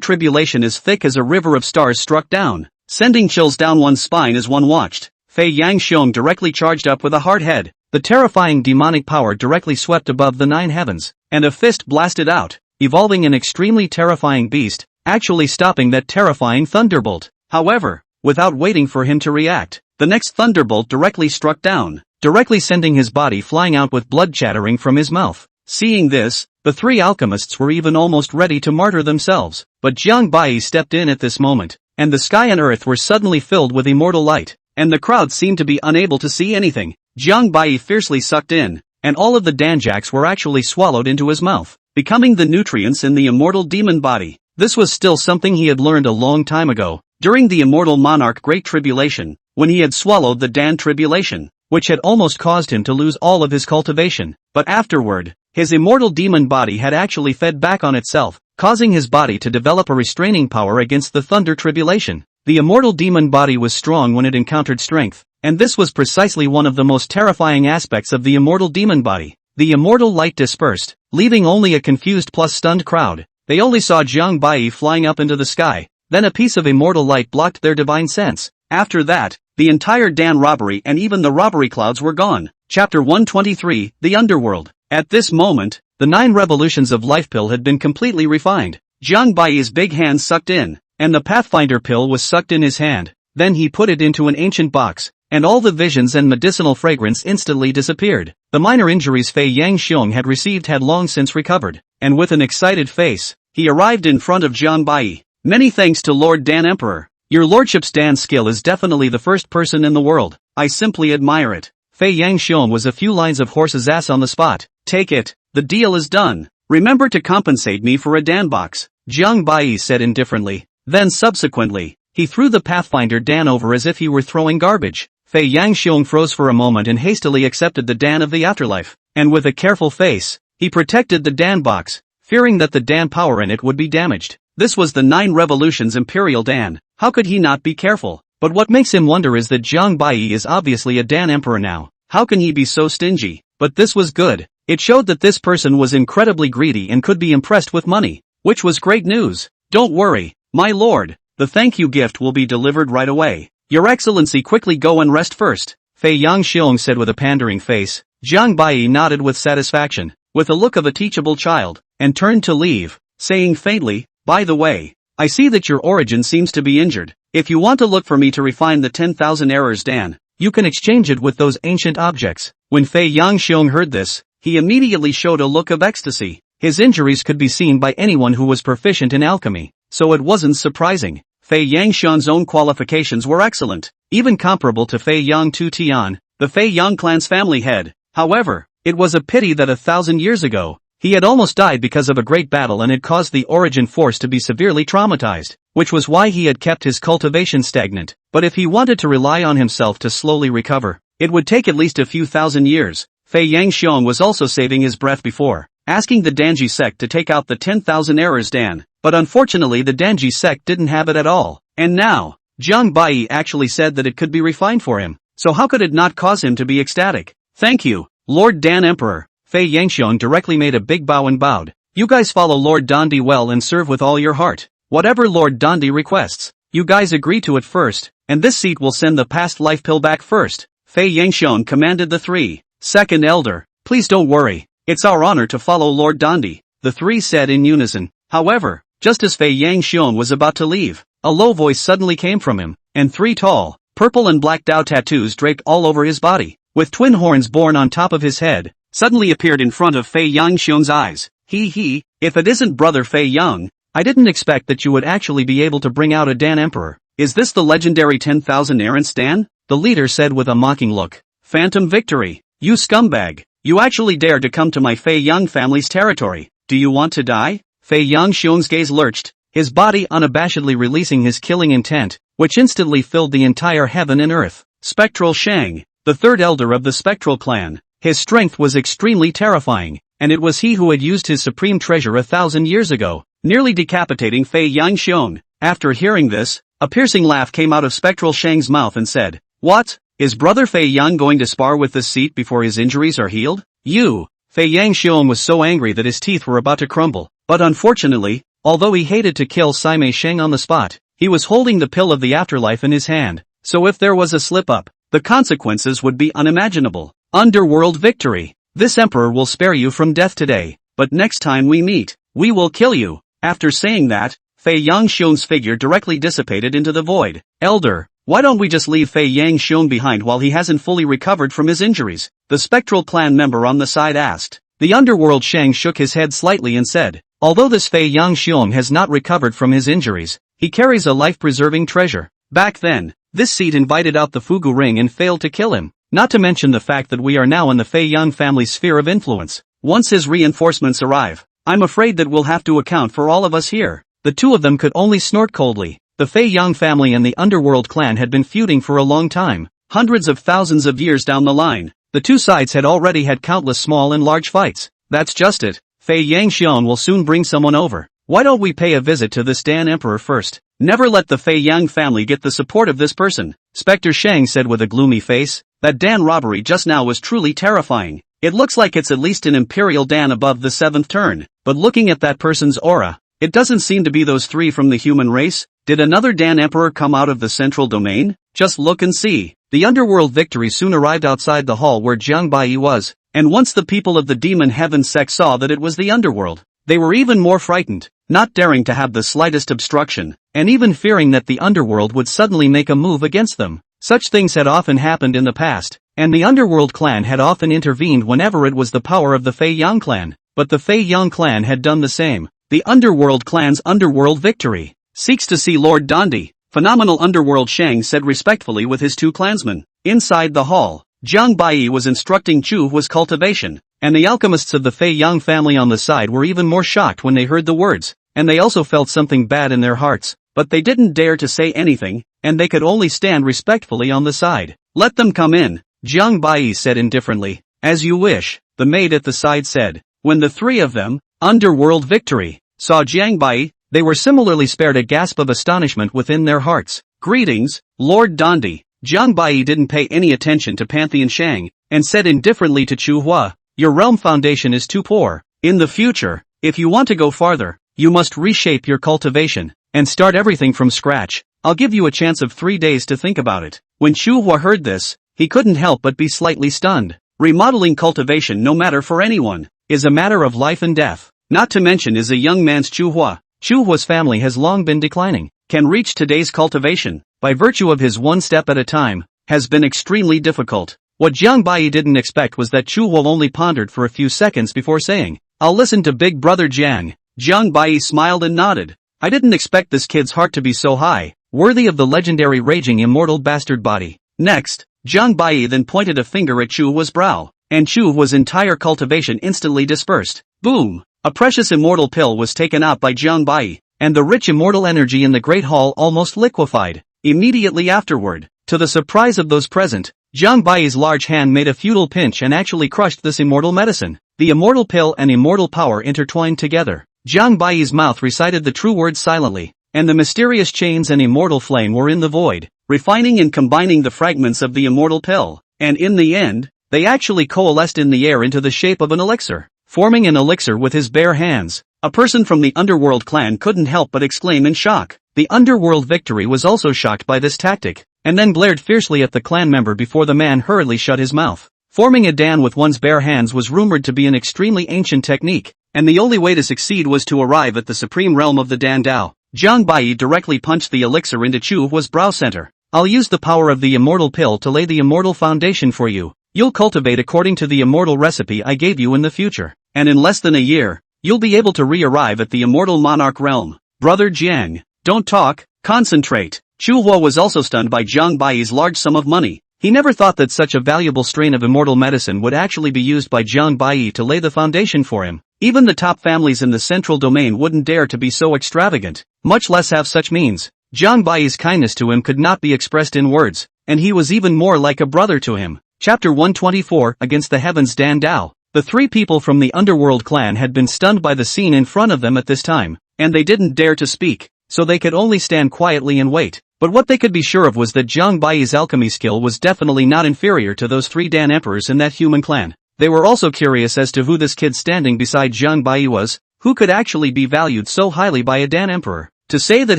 tribulation as thick as a river of stars struck down, sending chills down one's spine as one watched. Fei Yangxiong directly charged up with a hard head. The terrifying demonic power directly swept above the 9 heavens, and a fist blasted out, evolving an extremely terrifying beast, actually stopping that terrifying thunderbolt. However, without waiting for him to react, the next thunderbolt directly struck down, directly sending his body flying out with blood chattering from his mouth. Seeing this, The three alchemists were even almost ready to martyr themselves, but Jiang Bai stepped in at this moment, and the sky and earth were suddenly filled with immortal light, and the crowd seemed to be unable to see anything. Jiang Bai fiercely sucked in, and all of the danjaks were actually swallowed into his mouth, becoming the nutrients in the immortal demon body. This was still something he had learned a long time ago, during the immortal monarch Great Tribulation, when he had swallowed the Dan Tribulation, which had almost caused him to lose all of his cultivation, but afterward, his immortal demon body had actually fed back on itself, causing his body to develop a restraining power against the Thunder Tribulation. The immortal demon body was strong when it encountered strength, and this was precisely one of the most terrifying aspects of the immortal demon body. The immortal light dispersed, leaving only a confused plus stunned crowd. They only saw Jiang Bai flying up into the sky, then a piece of immortal light blocked their divine sense. After that, the entire Dan robbery and even the robbery clouds were gone. Chapter 123, The Underworld. At this moment, the 9 revolutions of life pill had been completely refined. Jiang Bai's big hand sucked in, and the Pathfinder pill was sucked in his hand. Then he put it into an ancient box, and all the visions and medicinal fragrance instantly disappeared. The minor injuries Fei Yangxiong had received had long since recovered, and with an excited face, he arrived in front of Jiang Bai. Many thanks to Lord Dan Emperor. Your lordship's dance skill is definitely the first person in the world. I simply admire it. Fei Yangxiong was a few lines of horse's ass on the spot. Take it. The deal is done. Remember to compensate me for a Dan box, Jiang Bai said indifferently. Then subsequently, he threw the Pathfinder Dan over as if he were throwing garbage. Fei Yangxiong froze for a moment and hastily accepted the Dan of the afterlife, and with a careful face, he protected the Dan box, fearing that the Dan power in it would be damaged. This was the 9 revolutions Imperial Dan. How could he not be careful? But what makes him wonder is that Jiang Bai is obviously a Dan Emperor now. How can he be so stingy? But this was good. It showed that this person was incredibly greedy and could be impressed with money, which was great news. Don't worry, my lord. The thank you gift will be delivered right away. Your Excellency, quickly go and rest first, Fei Yangxiong said with a pandering face. Jiang Bai nodded with satisfaction, with a look of a teachable child, and turned to leave, saying faintly, by the way, I see that your origin seems to be injured. If you want to look for me to refine the 10,000 errors Dan, you can exchange it with those ancient objects. When Fei Yangxiong heard this, he immediately showed a look of ecstasy. His injuries could be seen by anyone who was proficient in alchemy, so it wasn't surprising. Fei Yangxiong's own qualifications were excellent, even comparable to Fei Yang Tu Tian, the Fei Yang clan's family head. However, it was a pity that 1,000 years ago, he had almost died because of a great battle and had caused the origin force to be severely traumatized, which was why he had kept his cultivation stagnant. But if he wanted to rely on himself to slowly recover, it would take at least a few thousand years. Fei Yangxiong was also saving his breath before asking the Danji sect to take out the 10,000 errors Dan, but unfortunately the Danji sect didn't have it at all. And now, Jiang Bai actually said that it could be refined for him, so how could it not cause him to be ecstatic? Thank you, Lord Dan Emperor. Fei Yangxiong directly made a big bow and bowed. You guys follow Lord Dandi well and serve with all your heart. Whatever Lord Dandi requests, you guys agree to it first, and this seat will send the past life pill back first. Fei Yangxiong commanded the 3. Second elder, please don't worry. It's our honor to follow Lord Dandi, the 3 said in unison. However, just as Fei Yangxiong was about to leave, a low voice suddenly came from him, and 3 tall, purple and black Dao tattoos draped all over his body, with twin horns borne on top of his head, suddenly appeared in front of Fei Yangxiong's eyes. If it isn't Brother Fei Yang, I didn't expect that you would actually be able to bring out a Dan Emperor. Is this the legendary 10,000 errants Dan? The leader said with a mocking look. Phantom victory. You scumbag. You actually dared to come to my Fei Yang family's territory. Do you want to die? Fei Yangxiong's gaze lurched, his body unabashedly releasing his killing intent, which instantly filled the entire heaven and earth. Spectral Shang, the 3rd elder of the Spectral clan. His strength was extremely terrifying, and it was he who had used his supreme treasure 1,000 years ago, nearly decapitating Fei Yangxiong. After hearing this, a piercing laugh came out of Spectral Shang's mouth and said, What? Is Brother Fei Yang going to spar with this seat before his injuries are healed? You! Fei Yangxiong was so angry that his teeth were about to crumble, but unfortunately, although he hated to kill Saimei Sheng on the spot, he was holding the pill of the afterlife in his hand, so if there was a slip-up, the consequences would be unimaginable. Underworld victory. This emperor will spare you from death today, but next time we meet, we will kill you. After saying that, Fei Yangxiong's figure directly dissipated into the void. Elder, why don't we just leave Fei Yangxiong behind while he hasn't fully recovered from his injuries? The Spectral clan member on the side asked. The underworld Shang shook his head slightly and said, although this Fei Yang Xiong has not recovered from his injuries, he carries a life-preserving treasure. Back then, this seed invited out the Fugu ring and failed to kill him, not to mention the fact that we are now in the Fei Yang family's sphere of influence. Once his reinforcements arrive, I'm afraid that we'll have to account for all of us here. The two of them could only snort coldly. The Fei Yang family and the underworld clan had been feuding for a long time, hundreds of thousands of years down the line. The two sides had already had countless small and large fights. That's just it. Fei Yang Xiong will soon bring someone over. Why don't we pay a visit to this Dan Emperor first? Never let the Fei Yang family get the support of this person. Spectre Shang said with a gloomy face. That Dan robbery just now was truly terrifying. It looks like it's at least an Imperial Dan above the 7th turn, but looking at that person's aura, it doesn't seem to be those three from the human race. Did another Dan Emperor come out of the central domain? Just look and see. The underworld victory soon arrived outside the hall where Jiang Bai was, and once the people of the demon heaven sect saw that it was the underworld, they were even more frightened, not daring to have the slightest obstruction, and even fearing that the underworld would suddenly make a move against them. Such things had often happened in the past, and the underworld clan had often intervened whenever it was the power of the Fei Yang clan, but the Fei Yang clan had done the same. The underworld clan's underworld victory seeks to see Lord Dandi. Phenomenal underworld Shang said respectfully with his two clansmen. Inside the hall, Jiang Bai was instructing Chu Hua's cultivation, and the alchemists of the Fei Yang family on the side were even more shocked when they heard the words, and they also felt something bad in their hearts, but they didn't dare to say anything, and they could only stand respectfully on the side. Let them come in, Jiang Bai said indifferently. As you wish, the maid at the side said. When the three of them, underworld victory, saw Jiang Bai, they were similarly spared a gasp of astonishment within their hearts. Greetings, Lord Dandi. Jiang Bai didn't pay any attention to Pantheon Shang, and said indifferently to Chu Hua, your realm foundation is too poor. In the future, if you want to go farther, you must reshape your cultivation, and start everything from scratch. I'll give you a chance of 3 days to think about it. When Chu Hua heard this, he couldn't help but be slightly stunned. Remodeling cultivation, no matter for anyone, is a matter of life and death. Not to mention is a young man's Chu Hua. Chu Hua's family has long been declining, can reach today's cultivation, by virtue of his one step at a time, has been extremely difficult. What Jiang Bai didn't expect was that Chu Hua only pondered for a few seconds before saying, I'll listen to Big Brother Jiang. Jiang Bai smiled and nodded. I didn't expect this kid's heart to be so high, worthy of the legendary raging immortal bastard body. Next, Jiang Bai then pointed a finger at Chu Hua's brow, and Chu Hua's entire cultivation instantly dispersed. Boom! A precious immortal pill was taken out by Jiang Bai, and the rich immortal energy in the Great Hall almost liquefied. Immediately afterward, to the surprise of those present, Jiang Bai's large hand made a futile pinch and actually crushed this immortal medicine. The immortal pill and immortal power intertwined together. Jiang Bai's mouth recited the true words silently, and the mysterious chains and immortal flame were in the void, refining and combining the fragments of the immortal pill, and in the end, they actually coalesced in the air into the shape of an elixir. Forming an elixir with his bare hands, a person from the underworld clan couldn't help but exclaim in shock. The underworld victory was also shocked by this tactic, and then glared fiercely at the clan member before the man hurriedly shut his mouth. Forming a Dan with one's bare hands was rumored to be an extremely ancient technique, and the only way to succeed was to arrive at the supreme realm of the Dan Dao. Jiang Bai directly punched the elixir into Chu Hua's brow center. I'll use the power of the immortal pill to lay the immortal foundation for you. You'll cultivate according to the immortal recipe I gave you in the future, and in less than a year, you'll be able to re-arrive at the immortal monarch realm. Brother Jiang, don't talk, concentrate. Chu Hua was also stunned by Jiang Bai's large sum of money. He never thought that such a valuable strain of immortal medicine would actually be used by Jiang Bai to lay the foundation for him. Even the top families in the central domain wouldn't dare to be so extravagant, much less have such means. Jiang Bai's kindness to him could not be expressed in words, and he was even more like a brother to him. Chapter 124 Against the Heavens Dan Dao. The three people from the underworld clan had been stunned by the scene in front of them at this time, and they didn't dare to speak, so they could only stand quietly and wait. But what they could be sure of was that Jiang Bai's alchemy skill was definitely not inferior to those three Dan emperors in that human clan. They were also curious as to who this kid standing beside Jiang Bai was, who could actually be valued so highly by a Dan emperor. To say that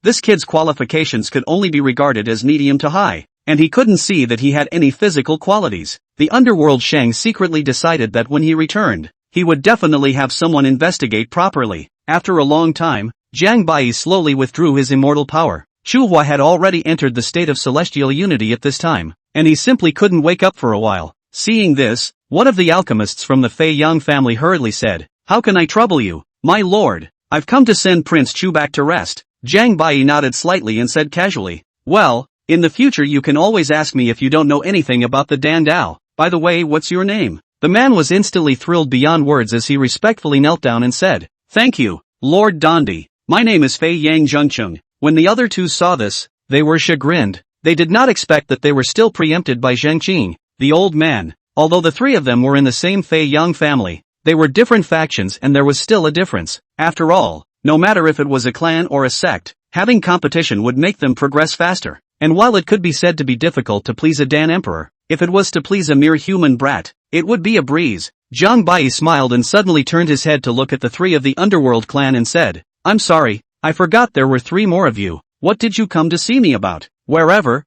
this kid's qualifications could only be regarded as medium to high, and he couldn't see that he had any physical qualities. The underworld Shang secretly decided that when he returned, he would definitely have someone investigate properly. After a long time, Jiang Bai slowly withdrew his immortal power. Chu Hua had already entered the state of celestial unity at this time, and he simply couldn't wake up for a while. Seeing this, One of the alchemists from the Fei Yang family hurriedly said, "How can I trouble you, my lord? I've come to send Prince Chu back to rest." Jiang Bai nodded slightly and said casually, "Well, in the future you can always ask me if you don't know anything about the Dan Dao. By the way, what's your name?" The man was instantly thrilled beyond words as he respectfully knelt down and said, "Thank you, Lord Dandi. My name is Fei Yang Zhengcheng." When the other two saw this, they were chagrined. They did not expect that they were still preempted by Zheng Qing, the old man. Although the three of them were in the same Fei Yang family, they were different factions and there was still a difference. After all, no matter if it was a clan or a sect, having competition would make them progress faster. And while it could be said to be difficult to please a Dan emperor, if it was to please a mere human brat, it would be a breeze. Jiang Bai smiled and suddenly turned his head to look at the three of the underworld clan and said, "I'm sorry, I forgot there were three more of you. What did you come to see me about?" Wherever,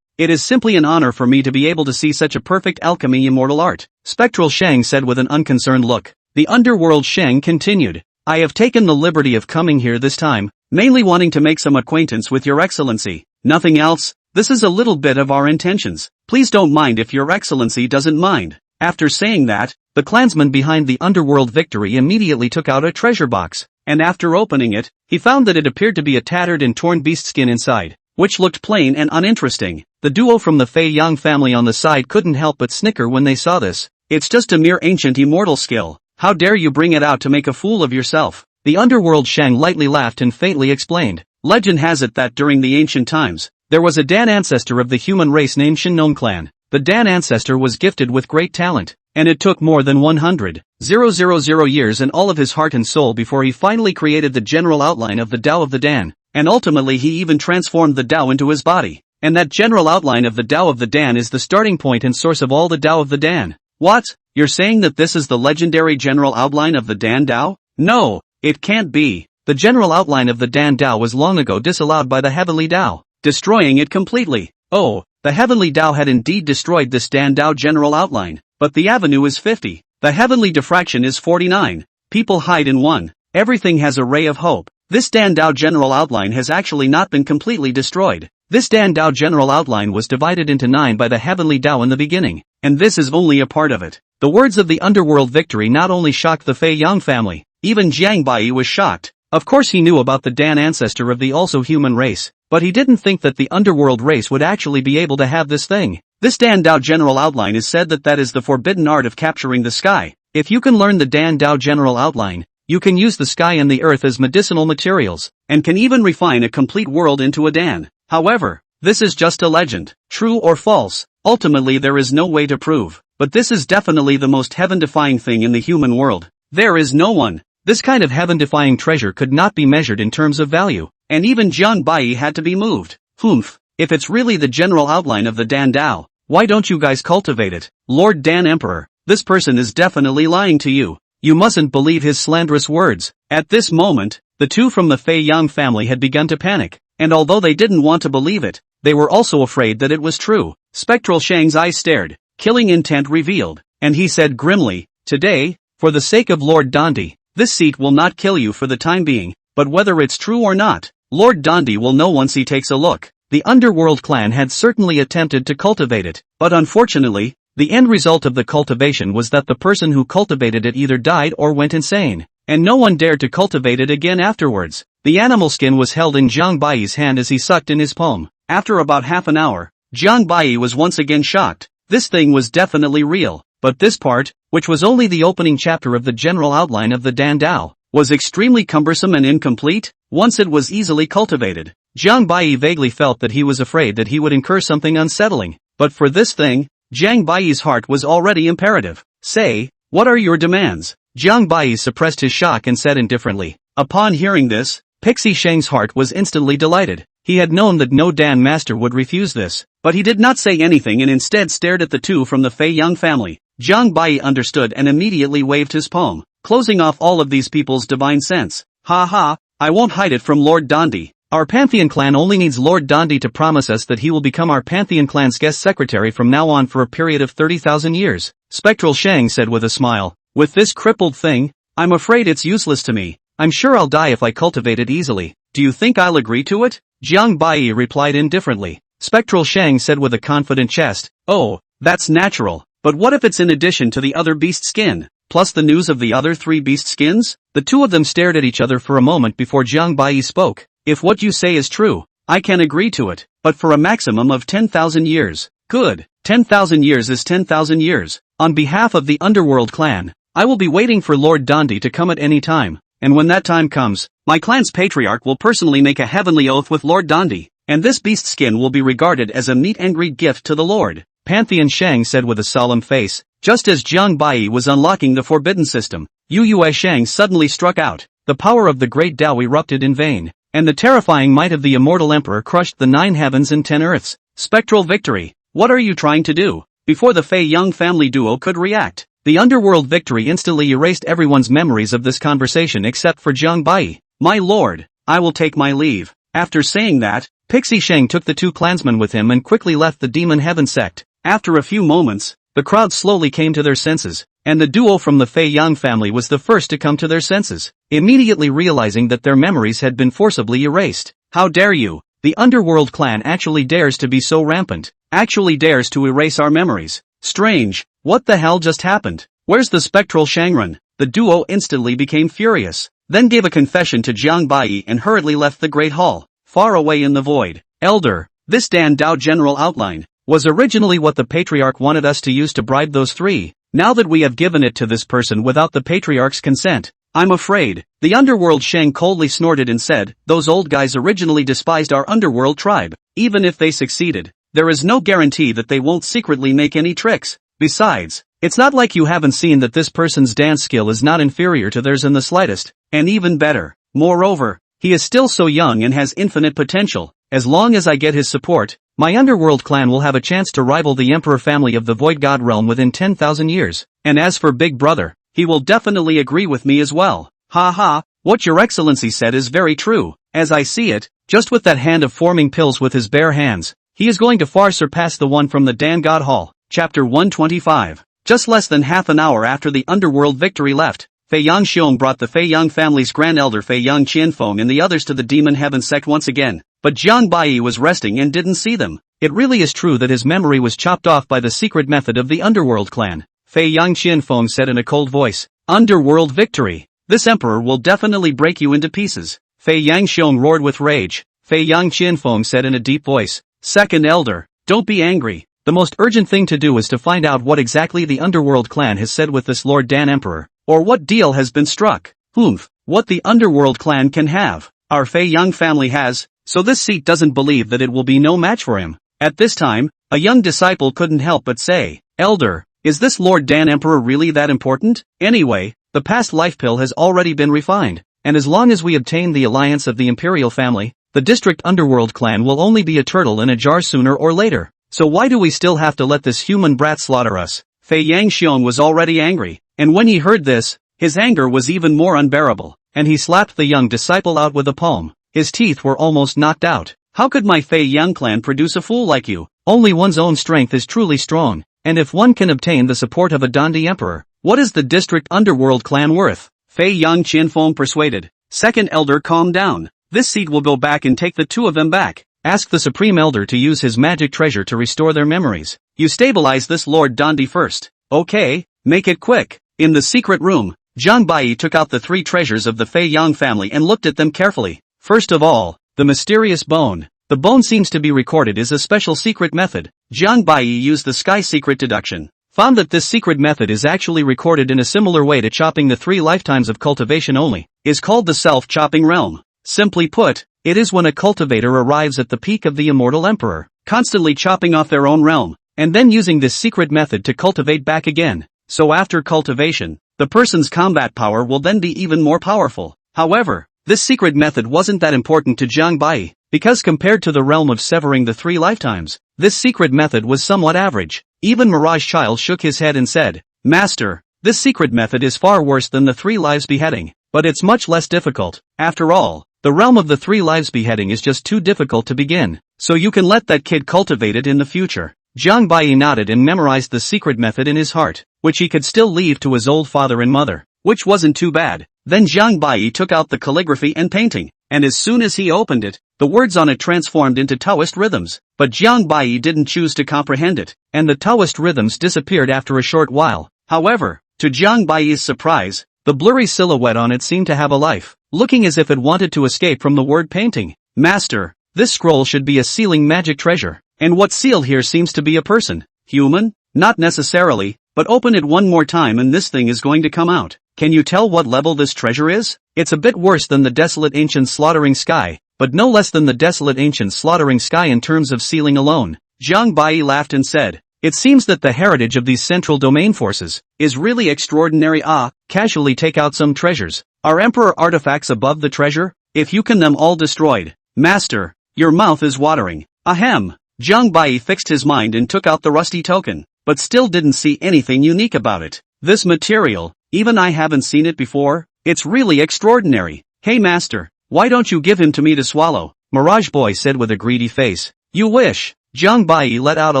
it is simply an honor for me to be able to see such a perfect alchemy immortal art," Spectral Shang said with an unconcerned look. The underworld Shang continued, "I have taken the liberty of coming here this time, mainly wanting to make some acquaintance with your excellency. Nothing else. This is a little bit of our intentions. Please don't mind if your excellency doesn't mind." After saying that, the clansman behind the underworld victory immediately took out a treasure box, and after opening it, he found that it appeared to be a tattered and torn beast skin inside, which looked plain and uninteresting. The duo from the Fei Yang family on the side couldn't help but snicker when they saw this. "It's just a mere ancient immortal skill. How dare you bring it out to make a fool of yourself?" The underworld Shang lightly laughed and faintly explained, "Legend has it that during the ancient times, there was a Dan ancestor of the human race named Shinnon clan. The Dan ancestor was gifted with great talent, and it took more than 100,000 years and all of his heart and soul before he finally created the general outline of the Tao of the Dan, and ultimately he even transformed the Tao into his body. And that general outline of the Tao of the Dan is the starting point and source of all the Tao of the Dan." "What? You're saying that this is the legendary general outline of the Dan Tao? No, it can't be. The general outline of the Dan Tao was long ago disallowed by the Heavenly Tao, destroying it completely." Oh, the Heavenly Tao had indeed destroyed this Dan Tao general outline, but the avenue is 50. The heavenly diffraction is 49. People hide in one. Everything has a ray of hope. This Dan Tao general outline has actually not been completely destroyed. This Dan Tao general outline was divided into 9 by the Heavenly Tao in the beginning, and this is only a part of it. The words of the underworld victory not only shocked the Fei Yang family, even Jiang Bai was shocked. Of course he knew about the Dan ancestor of the also human race, but he didn't think that the underworld race would actually be able to have this thing. This Dan Dao general outline is said that is the forbidden art of capturing the sky. If you can learn the Dan Dao general outline, you can use the sky and the earth as medicinal materials, and can even refine a complete world into a Dan. However, this is just a legend, true or false. Ultimately there is no way to prove, but this is definitely the most heaven-defying thing in the human world. There is no one. This kind of heaven-defying treasure could not be measured in terms of value, and even Jiang Bai had to be moved. Humph, if it's really the general outline of the Dan Dao, why don't you guys cultivate it? Lord Dan Emperor, this person is definitely lying to you. You mustn't believe his slanderous words. At this moment, the two from the Fei Yang family had begun to panic, and although they didn't want to believe it, they were also afraid that it was true. Spectral Shang's eyes stared, killing intent revealed, and he said grimly, "Today, for the sake of Lord Dandi, this seat will not kill you for the time being, but whether it's true or not, Lord Dandi will know once he takes a look." The underworld clan had certainly attempted to cultivate it, but unfortunately, the end result of the cultivation was that the person who cultivated it either died or went insane, and no one dared to cultivate it again afterwards. The animal skin was held in Jiang Bai's hand as he sucked in his palm. After about half an hour, Jiang Bai was once again shocked. This thing was definitely real, but this part, which was only the opening chapter of the general outline of the Dan Dao, was extremely cumbersome and incomplete. Once it was easily cultivated, Jiang Bai vaguely felt that he was afraid that he would incur something unsettling, but for this thing, Jiang Bai's heart was already imperative. "Say, what are your demands?" Jiang Bai suppressed his shock and said indifferently. Upon hearing this, Pixie Shang's heart was instantly delighted. He had known that no Dan master would refuse this, but he did not say anything and instead stared at the two from the Fei Yang family. Jiang Bai understood and immediately waved his palm, closing off all of these people's divine sense. "Ha ha, I won't hide it from Lord Dandi. Our Pantheon clan only needs Lord Dandi to promise us that he will become our Pantheon clan's guest secretary from now on for a period of 30,000 years. Spectral Shang said with a smile. "With this crippled thing, I'm afraid it's useless to me. I'm sure I'll die if I cultivate it easily. Do you think I'll agree to it?" Jiang Bai replied indifferently. Spectral Shang said with a confident chest, "Oh, that's natural. But what if it's in addition to the other beast skin, plus the news of the other 3 beast skins? The two of them stared at each other for a moment before Jiang Bai spoke. If what you say is true, I can agree to it, but for a maximum of 10,000 years. Good. 10,000 years is 10,000 years. On behalf of the Underworld clan, I will be waiting for Lord Dandi to come at any time, and when that time comes, my clan's patriarch will personally make a heavenly oath with Lord Dandi, and this beast skin will be regarded as a meet and greet gift to the Lord. Pantheon Shang said with a solemn face. Just as Jiang Bai was unlocking the forbidden system, Yu Yue Shang suddenly struck out. The power of the great Tao erupted in vain, and the terrifying might of the immortal emperor crushed the 9 heavens and 10 earths. Spectral victory. What are you trying to do? Before the Fei Yang family duo could react, the underworld victory instantly erased everyone's memories of this conversation except for Jiang Bai. My lord, I will take my leave. After saying that, Pixie Shang took the 2 clansmen with him and quickly left the Demon Heaven sect. After a few moments, the crowd slowly came to their senses, and the duo from the Fei Yang family was the first to come to their senses, immediately realizing that their memories had been forcibly erased. How dare you? The Underworld clan actually dares to be so rampant, actually dares to erase our memories. Strange, what the hell just happened? Where's the spectral Shangren? The duo instantly became furious, then gave a confession to Jiang Bai and hurriedly left the Great Hall, far away in the void. Elder, this Dan Dao general outline was originally what the Patriarch wanted us to use to bribe those 3. Now that we have given it to this person without the Patriarch's consent, I'm afraid. The Underworld Shang coldly snorted and said, those old guys originally despised our Underworld tribe. Even if they succeeded, there is no guarantee that they won't secretly make any tricks. Besides, it's not like you haven't seen that this person's dance skill is not inferior to theirs in the slightest, and even better. Moreover, he is still so young and has infinite potential. As long as I get his support, my Underworld clan will have a chance to rival the Emperor family of the Void God realm within 10,000 years. And as for Big Brother, he will definitely agree with me as well. Ha ha, what your excellency said is very true. As I see it, just with that hand of forming pills with his bare hands, he is going to far surpass the one from the Dan God Hall. Chapter 125. Just less than half an hour after the Underworld victory left, Fei Yang Xiong brought the Fei Yang family's grand elder Fei Yang Qianfeng and the others to the Demon Heaven sect once again. But Jiang Bai was resting and didn't see them. It really is true that his memory was chopped off by the secret method of the Underworld clan. Fei Yang Qianfeng said in a cold voice. Underworld victory. This emperor will definitely break you into pieces. Fei Yang Xiong roared with rage. Fei Yang Qianfeng said in a deep voice. Second elder, don't be angry. The most urgent thing to do is to find out what exactly the Underworld clan has said with this Lord Dan Emperor, or what deal has been struck. What the Underworld clan can have, our Fei Yang family has, so this seat doesn't believe that it will be no match for him. At this time, a young disciple couldn't help but say, Elder, is this Lord Dan Emperor really that important? Anyway, the past life pill has already been refined, and as long as we obtain the alliance of the Imperial family, the District Underworld clan will only be a turtle in a jar sooner or later. So why do we still have to let this human brat slaughter us? Fei Yang Xiong was already angry, and when he heard this, his anger was even more unbearable, and he slapped the young disciple out with a palm. His teeth were almost knocked out. How could my Fei Yang clan produce a fool like you? Only one's own strength is truly strong, and if one can obtain the support of a Dandi emperor, what is the District Underworld clan worth? Fei Yang Qianfeng persuaded. Second elder, calm down. This seat will go back and take the 2 of them back. Ask the Supreme Elder to use his magic treasure to restore their memories. You stabilize this Lord Dandi first. Okay, make it quick. In the secret room, Jiang Bai took out the 3 treasures of the Fei Yang family and looked at them carefully. First of all, the mysterious bone. The bone seems to be recorded as a special secret method. Jiang Bai used the sky secret deduction, found that this secret method is actually recorded in a similar way to chopping the 3 lifetimes of cultivation only, is called the self-chopping realm. Simply put, it is when a cultivator arrives at the peak of the immortal emperor, constantly chopping off their own realm, and then using this secret method to cultivate back again. So after cultivation, the person's combat power will then be even more powerful. However, this secret method wasn't that important to Jiang Bai, because compared to the realm of severing the 3 lifetimes, this secret method was somewhat average. Even Mirage Child shook his head and said, Master, this secret method is far worse than the 3 lives beheading, but it's much less difficult. After all, the realm of the 3 lives beheading is just too difficult to begin, so you can let that kid cultivate it in the future. Jiang Bai nodded and memorized the secret method in his heart, which he could still leave to his old father and mother, which wasn't too bad. Then Jiang Bai took out the calligraphy and painting, and as soon as he opened it, the words on it transformed into Taoist rhythms. But Jiang Bai didn't choose to comprehend it, and the Taoist rhythms disappeared after a short while. However, to Jiang Bai's surprise, the blurry silhouette on it seemed to have a life, looking as if it wanted to escape from the word painting. Master, this scroll should be a sealing magic treasure, and what sealed here seems to be a person. Human? Not necessarily, but open it one more time and this thing is going to come out. Can you tell what level this treasure is? It's a bit worse than the desolate ancient slaughtering sky, but no less than the desolate ancient slaughtering sky in terms of sealing alone. Jiang Bai laughed and said, it seems that the heritage of these central domain forces is really extraordinary. Casually take out some treasures. Are emperor artifacts above the treasure? If you can them all destroyed. Master, your mouth is watering. Ahem. Jiang Bai fixed his mind and took out the rusty token, but still didn't see anything unique about it. This material, even I haven't seen it before. It's really extraordinary. Hey master, why don't you give him to me to swallow? Mirage Boy said with a greedy face. You wish. Jiang Bai let out a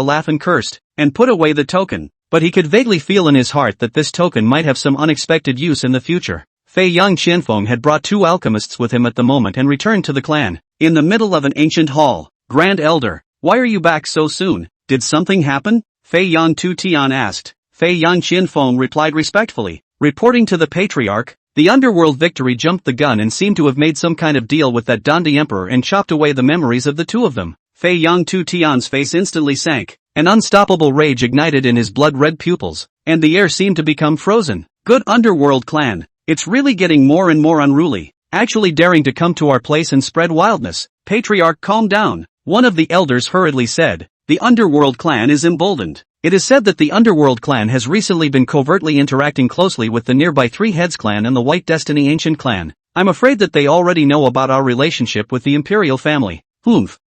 laugh and cursed, and put away the token, but he could vaguely feel in his heart that this token might have some unexpected use in the future. Fei Yang Qianfeng had brought 2 alchemists with him at the moment and returned to the clan. In the middle of an ancient hall, Grand Elder, why are you back so soon? Did something happen? Fei Yang Tu Tian asked. Fei Yang Qianfeng replied respectfully, reporting to the Patriarch. The underworld victory jumped the gun and seemed to have made some kind of deal with that Dandi Emperor and chopped away the memories of the 2 of them. Fei Yang Tu Tian's face instantly sank. An unstoppable rage ignited in his blood-red pupils, and the air seemed to become frozen. Good underworld clan. It's really getting more and more unruly, actually daring to come to our place and spread wildness. Patriarch, calm down. One of the elders hurriedly said. The underworld clan is emboldened. It is said that the underworld clan has recently been covertly interacting closely with the nearby Three Heads clan and the White Destiny Ancient clan. I'm afraid that they already know about our relationship with the Imperial family.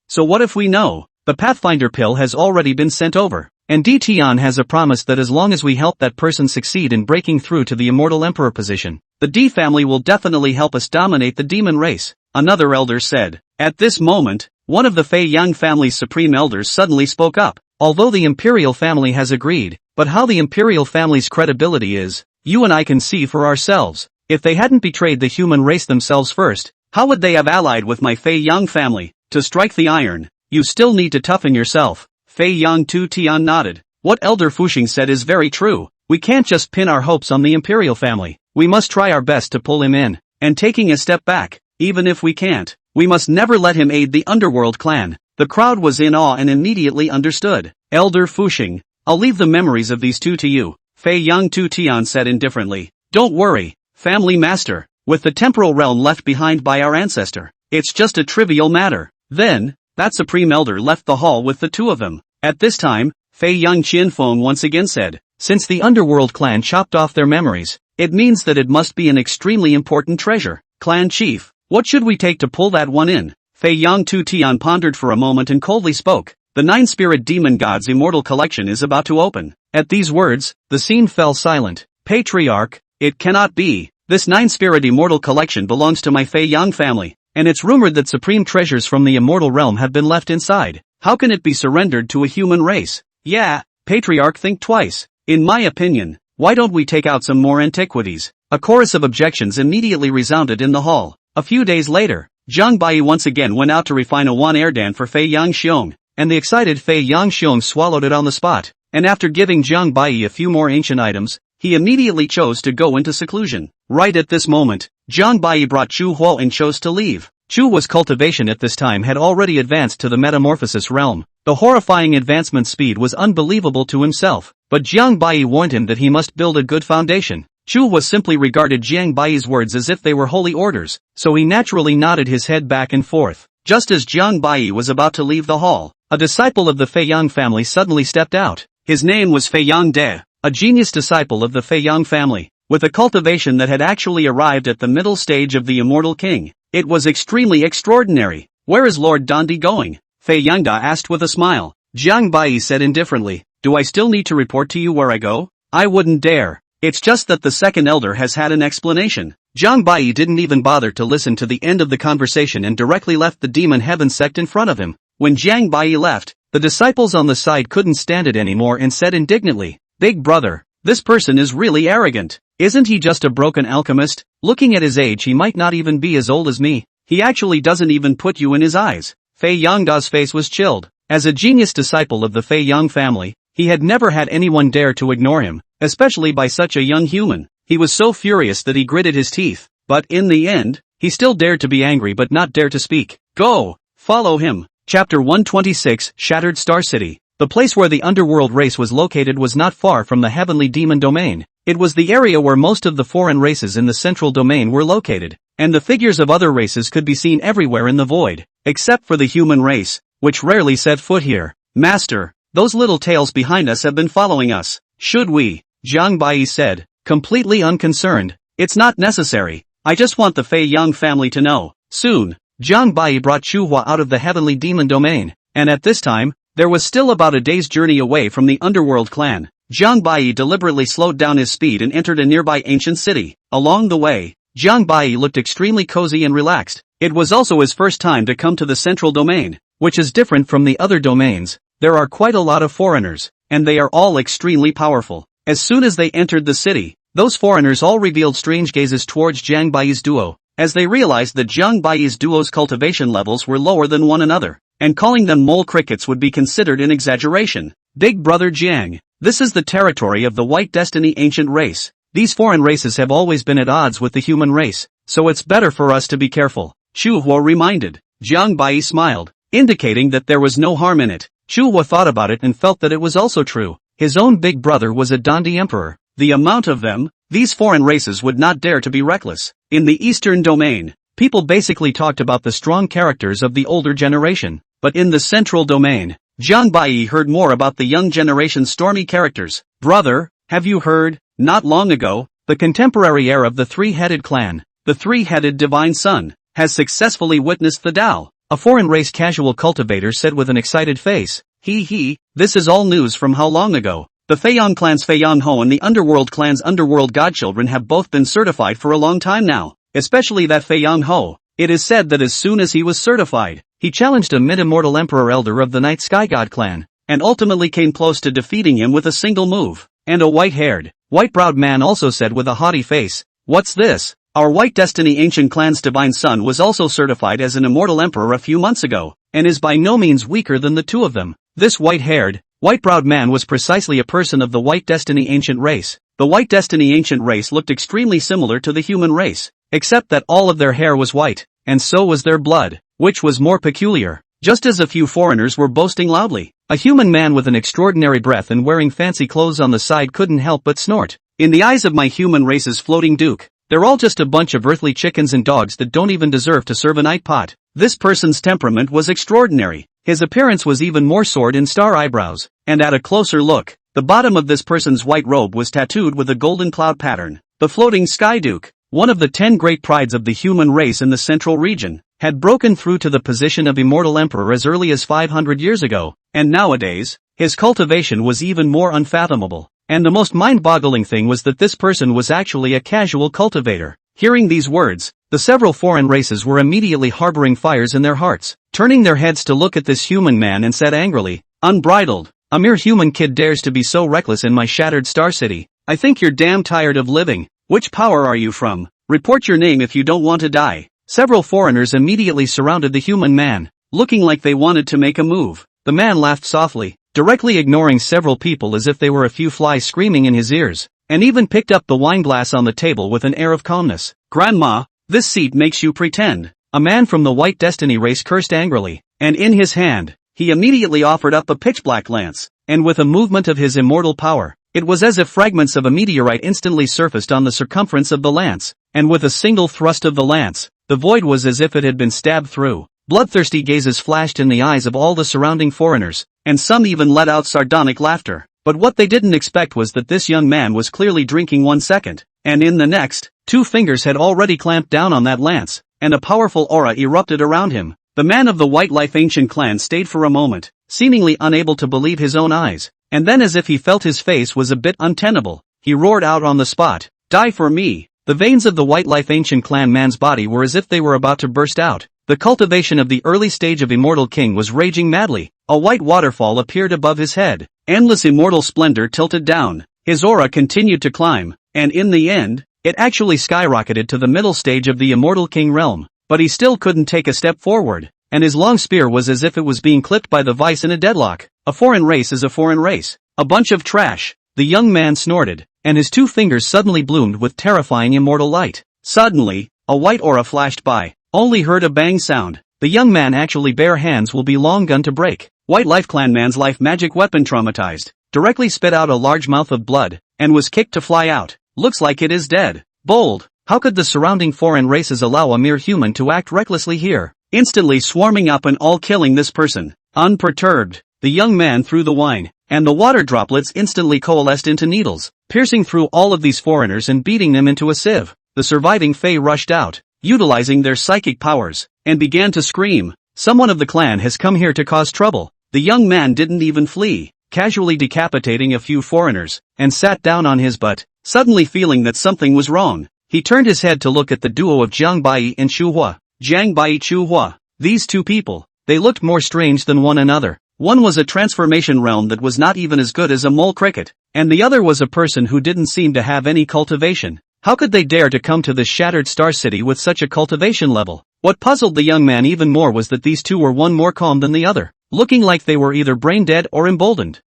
So what if we know? The Pathfinder pill has already been sent over, and D. Tian has a promise that as long as we help that person succeed in breaking through to the Immortal Emperor position, the D family will definitely help us dominate the demon race, another elder said. At this moment, one of the Fei Yang family's supreme elders suddenly spoke up. Although the Imperial family has agreed, but how the Imperial family's credibility is, you and I can see for ourselves. If they hadn't betrayed the human race themselves first, how would they have allied with my Fei Yang family? To strike the iron, you still need to toughen yourself. Fei Yang Tu Tian nodded. What Elder Fuxing said is very true. We can't just pin our hopes on the Imperial family. We must try our best to pull him in, and taking a step back, even if we can't, we must never let him aid the underworld clan. The crowd was in awe and immediately understood. Elder Fuxing, I'll leave the memories of these 2 to you, Fei Yang Tu Tian said indifferently. Don't worry, family master, with the temporal realm left behind by our ancestor, it's just a trivial matter. Then, that supreme elder left the hall with the 2 of them. At this time, Fei Yang Qianfeng once again said, since the underworld clan chopped off their memories, it means that it must be an extremely important treasure. Clan chief, what should we take to pull that one in? Fei Yang Tu Tian pondered for a moment and coldly spoke. The 9-spirit demon god's immortal collection is about to open. At these words, the scene fell silent. Patriarch, it cannot be. This 9-spirit immortal collection belongs to my Fei Yang family, and it's rumored that supreme treasures from the immortal realm have been left inside. How can it be surrendered to a human race? Yeah, Patriarch, think twice. In my opinion, why don't we take out some more antiquities? A chorus of objections immediately resounded in the hall. A few days later, Jiang Bai once again went out to refine a Wan Erdan for Fei Yang Xiong, and the excited Fei Yang Xiong swallowed it on the spot, and after giving Jiang Bai a few more ancient items, he immediately chose to go into seclusion. Right at this moment, Jiang Bai brought Chu Huo and chose to leave. Chu's cultivation at this time had already advanced to the metamorphosis realm. The horrifying advancement speed was unbelievable to himself, but Jiang Bai warned him that he must build a good foundation. Chu was simply regarded Jiang Bai's words as if they were holy orders, so he naturally nodded his head back and forth. Just as Jiang Bai was about to leave the hall, a disciple of the Fei Yang family suddenly stepped out. His name was Fei Yang De, a genius disciple of the Fei Yang family, with a cultivation that had actually arrived at the middle stage of the Immortal King. It was extremely extraordinary. Where is Lord Dandi going? Fei Yang Da asked with a smile. Jiang Bai said indifferently, do I still need to report to you where I go? I wouldn't dare. It's just that the second elder has had an explanation. Jiang Bai didn't even bother to listen to the end of the conversation and directly left the demon heaven sect in front of him. When Jiang Bai left, the disciples on the side couldn't stand it anymore and said indignantly, Big brother, this person is really arrogant. Isn't he just a broken alchemist? Looking at his age, he might not even be as old as me. He actually doesn't even put you in his eyes. Fei Yongda's face was chilled. As a genius disciple of the Fei Yong family, he had never had anyone dare to ignore him, especially by such a young human. He was so furious that he gritted his teeth, but in the end, he still dared to be angry but not dare to speak. Go! Follow him. Chapter 126, Shattered Star City. The place where the underworld race was located was not far from the heavenly demon domain. It was the area where most of the foreign races in the central domain were located, and the figures of other races could be seen everywhere in the void, except for the human race, which rarely set foot here. Master, those little tails behind us have been following us. Should we? Jiang Bai said, completely unconcerned. It's not necessary. I just want the Fei Yang family to know. Soon, Jiang Bai brought Chuhua out of the heavenly demon domain, and at this time, there was still about a day's journey away from the underworld clan. Jiang Bai deliberately slowed down his speed and entered a nearby ancient city. Along the way, Jiang Bai looked extremely cozy and relaxed. It was also his first time to come to the central domain, which is different from the other domains. There are quite a lot of foreigners, and they are all extremely powerful. As soon as they entered the city, those foreigners all revealed strange gazes towards Jiang Bai's duo, as they realized that Jiang Bai's duo's cultivation levels were lower than one another, and calling them mole crickets would be considered an exaggeration. Big brother Jiang, this is the territory of the White Destiny ancient race. These foreign races have always been at odds with the human race, so it's better for us to be careful. Chu Huo reminded. Jiang Bai smiled, indicating that there was no harm in it. Chu Huo thought about it and felt that it was also true. His own big brother was a Dandi emperor. The amount of them, these foreign races would not dare to be reckless. In the eastern domain, people basically talked about the strong characters of the older generation, but in the central domain, Jiang Bai heard more about the young generation's stormy characters. Brother, have you heard? Not long ago, the contemporary heir of the three-headed clan, the three-headed divine son, has successfully witnessed the Tao. A foreign race casual cultivator said with an excited face. This is all news from how long ago? The Feiyang clan's Feiyang Ho and the Underworld clan's Underworld Godchildren have both been certified for a long time now, especially that Feiyang Ho. It is said that as soon as he was certified, he challenged a mid-immortal emperor elder of the Night Sky God clan, and ultimately came close to defeating him with a single move. And a white-haired, white-browed man also said with a haughty face, "What's this? Our White Destiny ancient clan's divine son was also certified as an immortal emperor a few months ago, and is by no means weaker than the two of them." This white-haired, white-browed man was precisely a person of the White Destiny ancient race. The White Destiny ancient race looked extremely similar to the human race, except that all of their hair was white, and so was their blood, which was more peculiar. Just as a few foreigners were boasting loudly, a human man with an extraordinary breath and wearing fancy clothes on the side couldn't help but snort. In the eyes of my human race's floating duke, they're all just a bunch of earthly chickens and dogs that don't even deserve to serve a night pot. This person's temperament was extraordinary. His appearance was even more sword and star eyebrows, and at a closer look, the bottom of this person's white robe was tattooed with a golden cloud pattern. The floating Sky Duke, one of the 10 great prides of the human race in the central region, had broken through to the position of immortal emperor as early as 500 years ago, and nowadays, his cultivation was even more unfathomable. And the most mind-boggling thing was that this person was actually a casual cultivator. Hearing these words, the several foreign races were immediately harboring fires in their hearts, turning their heads to look at this human man and said angrily, "Unbridled, a mere human kid dares to be so reckless in my shattered star city. I think you're damn tired of living. Which power are you from? Report your name if you don't want to die." Several foreigners immediately surrounded the human man, looking like they wanted to make a move. The man laughed softly, directly ignoring several people as if they were a few flies screaming in his ears, and even picked up the wine glass on the table with an air of calmness. "Grandma, this seat makes you pretend." A man from the White Destiny race cursed angrily, and in his hand, he immediately offered up a pitch-black lance, and with a movement of his immortal power, it was as if fragments of a meteorite instantly surfaced on the circumference of the lance, and with a single thrust of the lance, the void was as if it had been stabbed through. Bloodthirsty gazes flashed in the eyes of all the surrounding foreigners, and some even let out sardonic laughter. But what they didn't expect was that this young man was clearly drinking 1 second, and in the next, 2 fingers had already clamped down on that lance, and a powerful aura erupted around him. The man of the White Life ancient clan stayed for a moment, seemingly unable to believe his own eyes, and then as if he felt his face was a bit untenable, he roared out on the spot, "Die for me!" The veins of the White Life ancient clan man's body were as if they were about to burst out. The cultivation of the early stage of Immortal King was raging madly. A white waterfall appeared above his head. Endless immortal splendor tilted down. His aura continued to climb, and in the end, it actually skyrocketed to the middle stage of the Immortal King realm. but he still couldn't take a step forward, and his long spear was as if it was being clipped by the vice in a deadlock. A foreign race is a foreign race. A bunch of trash, the young man snorted, and his 2 fingers suddenly bloomed with terrifying immortal light. Suddenly, a white aura flashed by. Only heard a bang sound. The young man actually bare hands will be long gone to break. White Life Clan man's life magic weapon traumatized. Directly spit out a large mouth of blood, and was kicked to fly out. Looks like it is dead. Bold. How could the surrounding foreign races allow a mere human to act recklessly here? Instantly swarming up and all killing this person. Unperturbed, the young man threw the wine, and the water droplets instantly coalesced into needles, piercing through all of these foreigners and beating them into a sieve. The surviving Fae rushed out, utilizing their psychic powers, and began to scream. Someone of the clan has come here to cause trouble. The young man didn't even flee, casually decapitating a few foreigners, and sat down on his butt, suddenly feeling that something was wrong. He turned his head to look at the duo of Jiang Bai and Chu Hua. Jiang Bai, Chu Hua. These 2 people, they looked more strange than one another. One was a transformation realm that was not even as good as a mole cricket, and the other was a person who didn't seem to have any cultivation. How could they dare to come to this shattered star city with such a cultivation level? What puzzled the young man even more was that these 2 were one more calm than the other, looking like they were either brain dead or emboldened.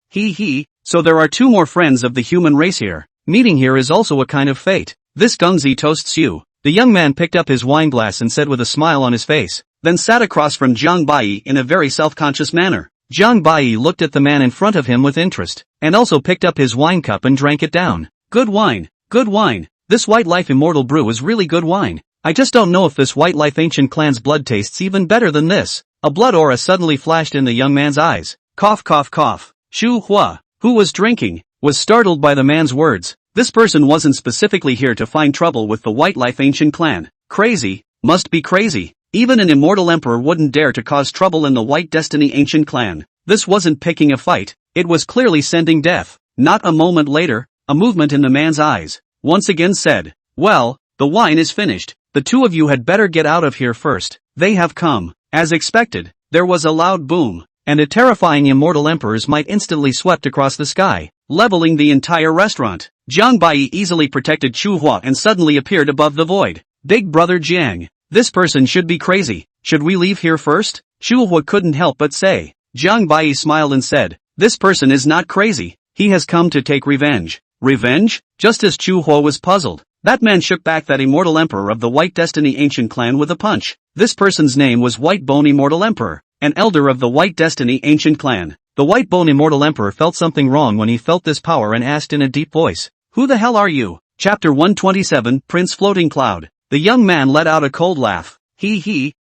So there are 2 more friends of the human race here. Meeting here is also a kind of fate. This Gungzi toasts you. The young man picked up his wine glass and said with a smile on his face, then sat across from Jiang Bai in a very self-conscious manner. Jiang Bai looked at the man in front of him with interest, and also picked up his wine cup and drank it down. Good wine, good wine. This White Life Immortal Brew is really good wine. I just don't know if this White Life Ancient Clan's blood tastes even better than this. A blood aura suddenly flashed in the young man's eyes. Cough cough cough. Chu Hua, who was drinking, was startled by the man's words. This person wasn't specifically here to find trouble with the White Life Ancient Clan. Crazy, must be crazy. Even an immortal emperor wouldn't dare to cause trouble in the White Destiny Ancient Clan. This wasn't picking a fight, it was clearly sending death. Not a moment later, a movement in the man's eyes once again said, well, the wine is finished. The 2 of you had better get out of here first. They have come. As expected, there was a loud boom, and a terrifying immortal emperor's might instantly swept across the sky, leveling the entire restaurant. Jiang Bai easily protected Chu Hua and suddenly appeared above the void. Big brother Jiang, this person should be crazy. Should we leave here first? Chu Hua couldn't help but say. Jiang Bai smiled and said, this person is not crazy. He has come to take revenge. Revenge? Just as Chu Hua was puzzled, that man shook back that immortal emperor of the White Destiny Ancient Clan with a punch. This person's name was White Bone Immortal Emperor, an elder of the White Destiny Ancient Clan. The White Bone Immortal Emperor felt something wrong when he felt this power and asked in a deep voice, who the hell are you? Chapter 127, Prince Floating Cloud. The young man let out a cold laugh.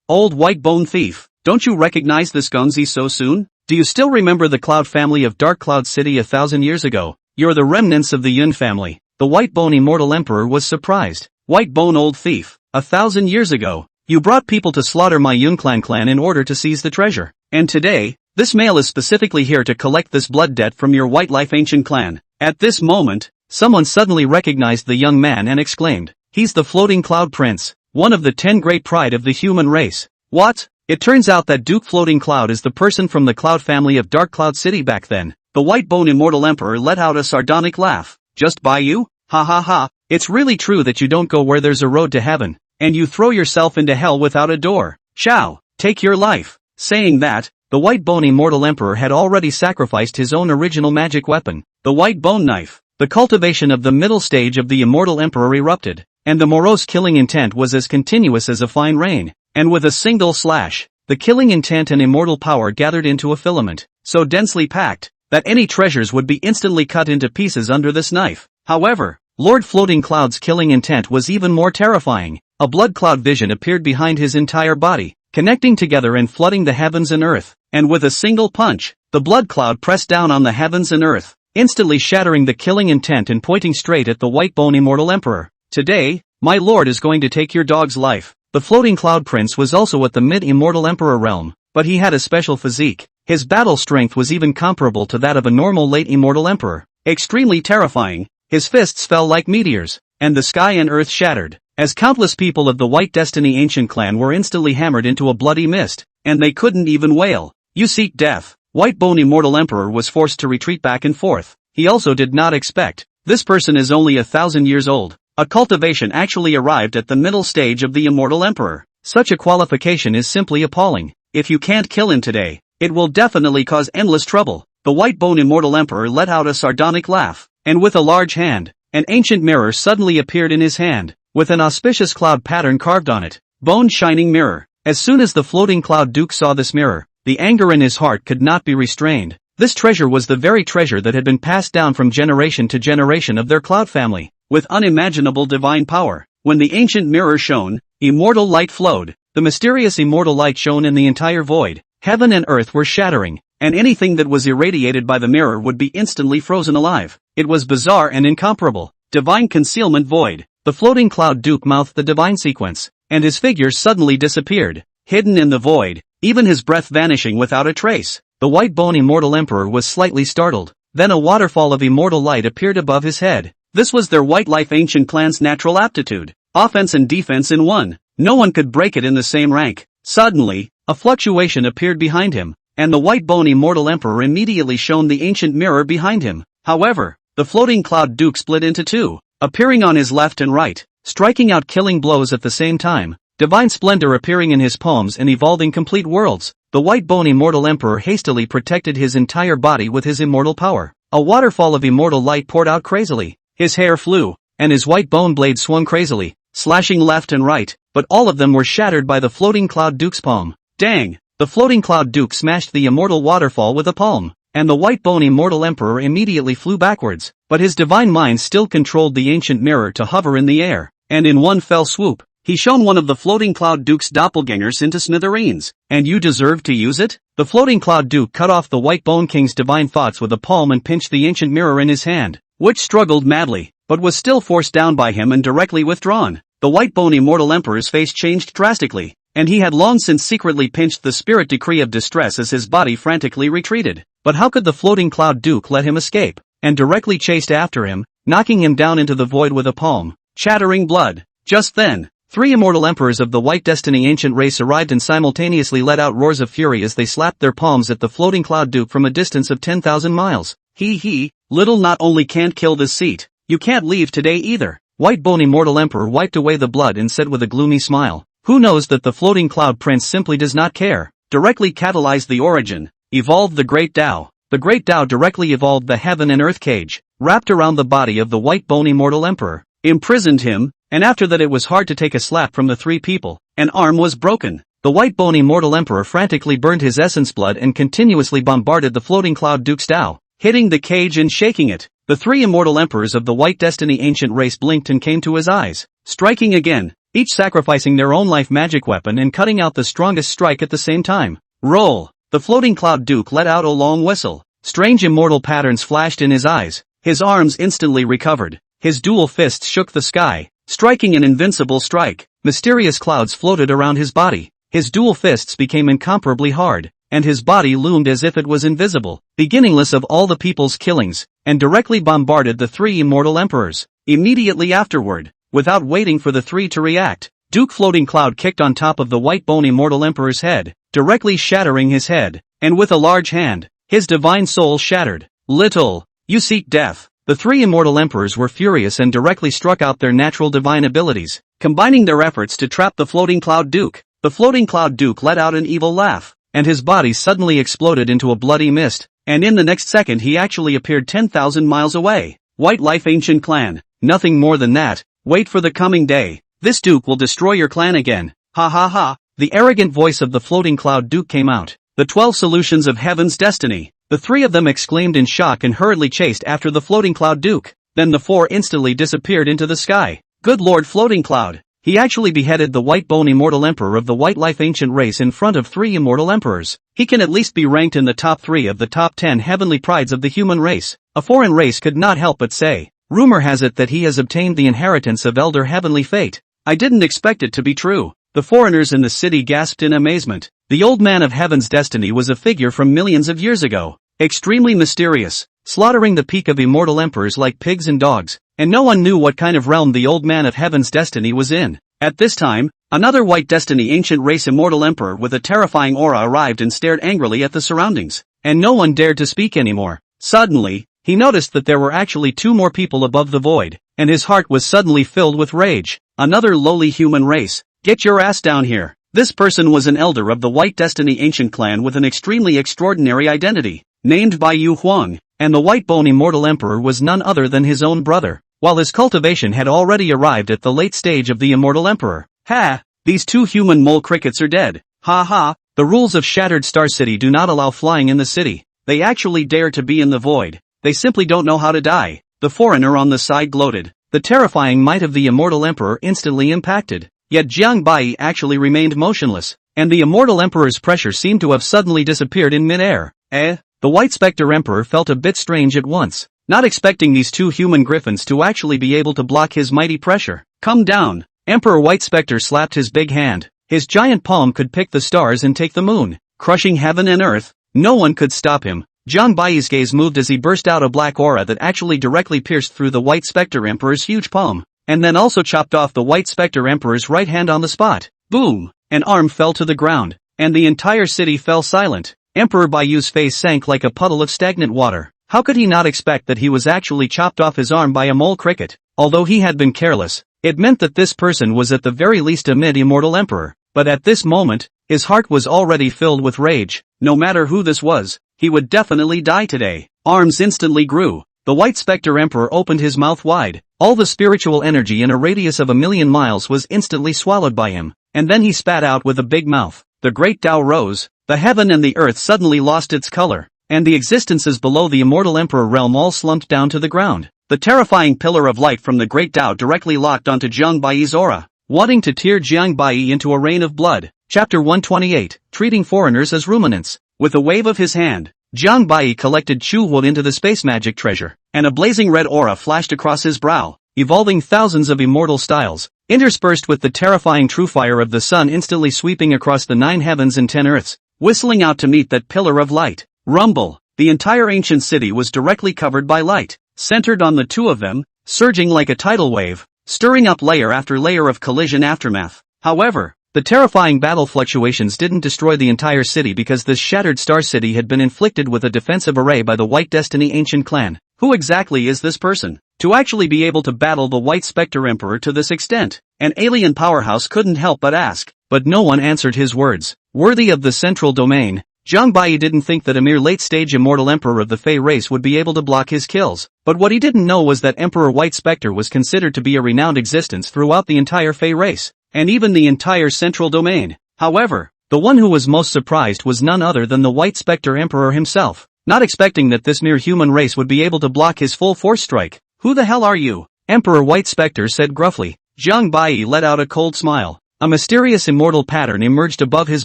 Old white bone thief. Don't you recognize this Gongzi so soon? Do you still remember the Cloud family of Dark Cloud City 1,000 years ago? You're the remnants of the Yun family. The White Bone Immortal Emperor was surprised. White Bone old thief. 1,000 years ago, you brought people to slaughter my Yun clan in order to seize the treasure. And today, this male is specifically here to collect this blood debt from your White Life Ancient Clan. At this moment, someone suddenly recognized the young man and exclaimed, he's the Floating Cloud Prince, one of the 10 great pride of the human race. What? It turns out that Duke Floating Cloud is the person from the Cloud family of Dark Cloud City back then. The White Bone Immortal Emperor let out a sardonic laugh. Just by you? Ha ha ha. It's really true that you don't go where there's a road to heaven, and you throw yourself into hell without a door. Shao, take your life. Saying that, the White Bone Immortal Emperor had already sacrificed his own original magic weapon, the White Bone Knife. The cultivation of the middle stage of the Immortal Emperor erupted, and the morose killing intent was as continuous as a fine rain, and with a single slash, the killing intent and immortal power gathered into a filament, so densely packed, that any treasures would be instantly cut into pieces under this knife. However, Lord Floating Cloud's killing intent was even more terrifying. A blood cloud vision appeared behind his entire body, connecting together and flooding the heavens and earth, and with a single punch, the blood cloud pressed down on the heavens and earth, instantly shattering the killing intent and pointing straight at the White Bone Immortal Emperor. Today, my lord is going to take your dog's life. The Floating Cloud Prince was also at the Mid-Immortal Emperor realm, but he had a special physique. His battle strength was even comparable to that of a normal late Immortal Emperor. Extremely terrifying, his fists fell like meteors, and the sky and earth shattered, as countless people of the White Destiny Ancient Clan were instantly hammered into a bloody mist, and they couldn't even wail. You seek death. White Bone Immortal Emperor was forced to retreat back and forth. He also did not expect. This person is only 1,000 years old. A cultivation actually arrived at the middle stage of the Immortal Emperor. Such a qualification is simply appalling. If you can't kill him today, it will definitely cause endless trouble. The white bone immortal emperor let out a sardonic laugh, and with a large hand, an ancient mirror suddenly appeared in his hand, with an auspicious cloud pattern carved on it. Bone shining mirror. As soon as the floating cloud duke saw this mirror, the anger in his heart could not be restrained. This treasure was the very treasure that had been passed down from generation to generation of their cloud family, with unimaginable divine power. When the ancient mirror shone, immortal light flowed. The mysterious immortal light shone in the entire void. Heaven and earth were shattering, and anything that was irradiated by the mirror would be instantly frozen alive. It was bizarre and incomparable. Divine concealment void. The floating cloud duke mouthed the divine sequence, and his figure suddenly disappeared, hidden in the void, even his breath vanishing without a trace. The white bone immortal emperor was slightly startled. Then a waterfall of immortal light appeared above his head. This was their white life ancient clan's natural aptitude. Offense and defense in one. No one could break it in the same rank. Suddenly, a fluctuation appeared behind him, and the white bone immortal emperor immediately shone the ancient mirror behind him. However, the floating cloud duke split into two, appearing on his left and right, striking out killing blows at the same time. Divine splendor appearing in his palms and evolving complete worlds. The white bone immortal emperor hastily protected his entire body with his immortal power. A waterfall of immortal light poured out crazily. His hair flew, and his white bone blade swung crazily, slashing left and right, but all of them were shattered by the floating cloud duke's palm. Dang! The floating cloud duke smashed the immortal waterfall with a palm, and the white bone immortal emperor immediately flew backwards, but his divine mind still controlled the ancient mirror to hover in the air, and in one fell swoop, he shone one of the floating cloud duke's doppelgangers into smithereens. And you deserve to use it? The floating cloud duke cut off the white bone king's divine thoughts with a palm and pinched the ancient mirror in his hand, which struggled madly, but was still forced down by him and directly withdrawn. The white bone immortal emperor's face changed drastically, and he had long since secretly pinched the spirit decree of distress as his body frantically retreated. But how could the floating cloud duke let him escape, and directly chased after him, knocking him down into the void with a palm, chattering blood. Just then, 3 immortal emperors of the White Destiny ancient race arrived and simultaneously let out roars of fury as they slapped their palms at the floating cloud duke from a distance of 10,000 miles. He, little not only can't kill this seat, you can't leave today either. White bone immortal emperor wiped away the blood and said with a gloomy smile, who knows that the floating cloud prince simply does not care. Directly catalyzed the origin, evolved the great Tao. The great Tao directly evolved the heaven and earth cage, wrapped around the body of the white bone immortal emperor, imprisoned him, and after that it was hard to take a slap from the 3 people. An arm was broken. The white bone immortal emperor frantically burned his essence blood and continuously bombarded the floating cloud duke's Tao, hitting the cage and shaking it. The 3 immortal emperors of the White Destiny ancient race blinked and came to his eyes, striking again, each sacrificing their own life magic weapon and cutting out the strongest strike at the same time. Roll! The floating cloud duke let out a long whistle. Strange immortal patterns flashed in his eyes. His arms instantly recovered. His dual fists shook the sky, striking an invincible strike. Mysterious clouds floated around his body. His dual fists became incomparably hard, and his body loomed as if it was invisible, beginningless of all the people's killings, and directly bombarded the 3 immortal emperors. Immediately afterward, without waiting for the 3 to react, Duke Floating Cloud kicked on top of the white bone immortal emperor's head, directly shattering his head, and with a large hand, his divine soul shattered. Little, you seek death. The 3 immortal emperors were furious and directly struck out their natural divine abilities, combining their efforts to trap the floating cloud duke. The floating cloud duke let out an evil laugh, and his body suddenly exploded into a bloody mist, and in the next second he actually appeared 10,000 miles away. White Life Ancient Clan, nothing more than that. Wait for the coming day. This duke will destroy your clan again. Ha ha ha. The arrogant voice of the floating cloud duke came out. The 12 solutions of heaven's destiny. The 3 of them exclaimed in shock and hurriedly chased after the floating cloud duke. Then the 4 instantly disappeared into the sky. Good Lord Floating Cloud. He actually beheaded the white bone immortal emperor of the White Life ancient race in front of 3 immortal emperors. He can at least be ranked in the top 3 of the top 10 heavenly prides of the human race. A foreign race could not help but say. Rumor has it that he has obtained the inheritance of elder heavenly fate. I didn't expect it to be true. The foreigners in the city gasped in amazement. The old man of heaven's destiny was a figure from millions of years ago. Extremely mysterious, slaughtering the peak of immortal emperors like pigs and dogs, and no one knew what kind of realm the old man of heaven's destiny was in. At this time, another White Destiny ancient race immortal emperor with a terrifying aura arrived and stared angrily at the surroundings, and no one dared to speak anymore. Suddenly, he noticed that there were actually 2 more people above the void, and his heart was suddenly filled with rage. Another lowly human race, Get your ass down here. This person was an elder of the White Destiny ancient clan with an extremely extraordinary identity, named Bai Yu Huang, and the White Bone Immortal Emperor was none other than his own brother, while his cultivation had already arrived at the late stage of the Immortal Emperor. Ha! These two human mole crickets are dead. Ha ha! The rules of Shattered Star City do not allow flying in the city. They actually dare to be in the void. They simply don't know how to die. The foreigner on the side gloated. The terrifying might of the Immortal Emperor instantly impacted. Yet Jiang Bai actually remained motionless, and the Immortal Emperor's pressure seemed to have suddenly disappeared in mid-air. The White Spectre Emperor felt a bit strange at once, not expecting these two human griffins to actually be able to block his mighty pressure. Come down! Emperor White Spectre slapped his big hand. His giant palm could pick the stars and take the moon, crushing heaven and earth. No one could stop him. Jiang Bai's gaze moved as he burst out a black aura that actually directly pierced through the White Spectre Emperor's huge palm, and then also chopped off the White Spectre Emperor's right hand on the spot. Boom! An arm fell to the ground, and the entire city fell silent. Emperor Baiyu's face sank like a puddle of stagnant water. How could he not expect that he was actually chopped off his arm by a mole cricket? Although he had been careless, it meant that this person was at the very least a mid-immortal emperor. But at this moment, his heart was already filled with rage. No matter who this was, he would definitely die today. Arms instantly grew. The White Spectre Emperor opened his mouth wide. All the spiritual energy in a radius of 1,000,000 miles was instantly swallowed by him. And then he spat out with a big mouth. The great Tao rose. The heaven and the earth suddenly lost its color, and the existences below the Immortal Emperor realm all slumped down to the ground. The terrifying pillar of light from the great Tao directly locked onto Jiang Bai's aura, wanting to tear Jiang Bai into a rain of blood. Chapter 128, Treating Foreigners as Ruminants. With a wave of his hand, Jiang Bai collected Chu Wood into the space magic treasure, and a blazing red aura flashed across his brow, evolving thousands of immortal styles, interspersed with the terrifying true fire of the sun instantly sweeping across the 9 heavens and 10 earths, whistling out to meet that pillar of light. Rumble! The entire ancient city was directly covered by light, centered on the two of them, surging like a tidal wave, stirring up layer after layer of collision aftermath. However, the terrifying battle fluctuations didn't destroy the entire city because this Shattered Star City had been inflicted with a defensive array by the White Destiny ancient clan. Who exactly is this person? To actually be able to battle the White Spectre Emperor to this extent, an alien powerhouse couldn't help but ask, but no one answered his words. Worthy of the central domain, Jiang Bai didn't think that a mere late-stage immortal emperor of the Fey race would be able to block his kills, but what he didn't know was that Emperor White Spectre was considered to be a renowned existence throughout the entire Fey race, and even the entire central domain. However, the one who was most surprised was none other than the White Spectre Emperor himself, not expecting that this mere human race would be able to block his full force strike. Who the hell are you? Emperor White Spectre said gruffly. Jiang Bai let out a cold smile. A mysterious immortal pattern emerged above his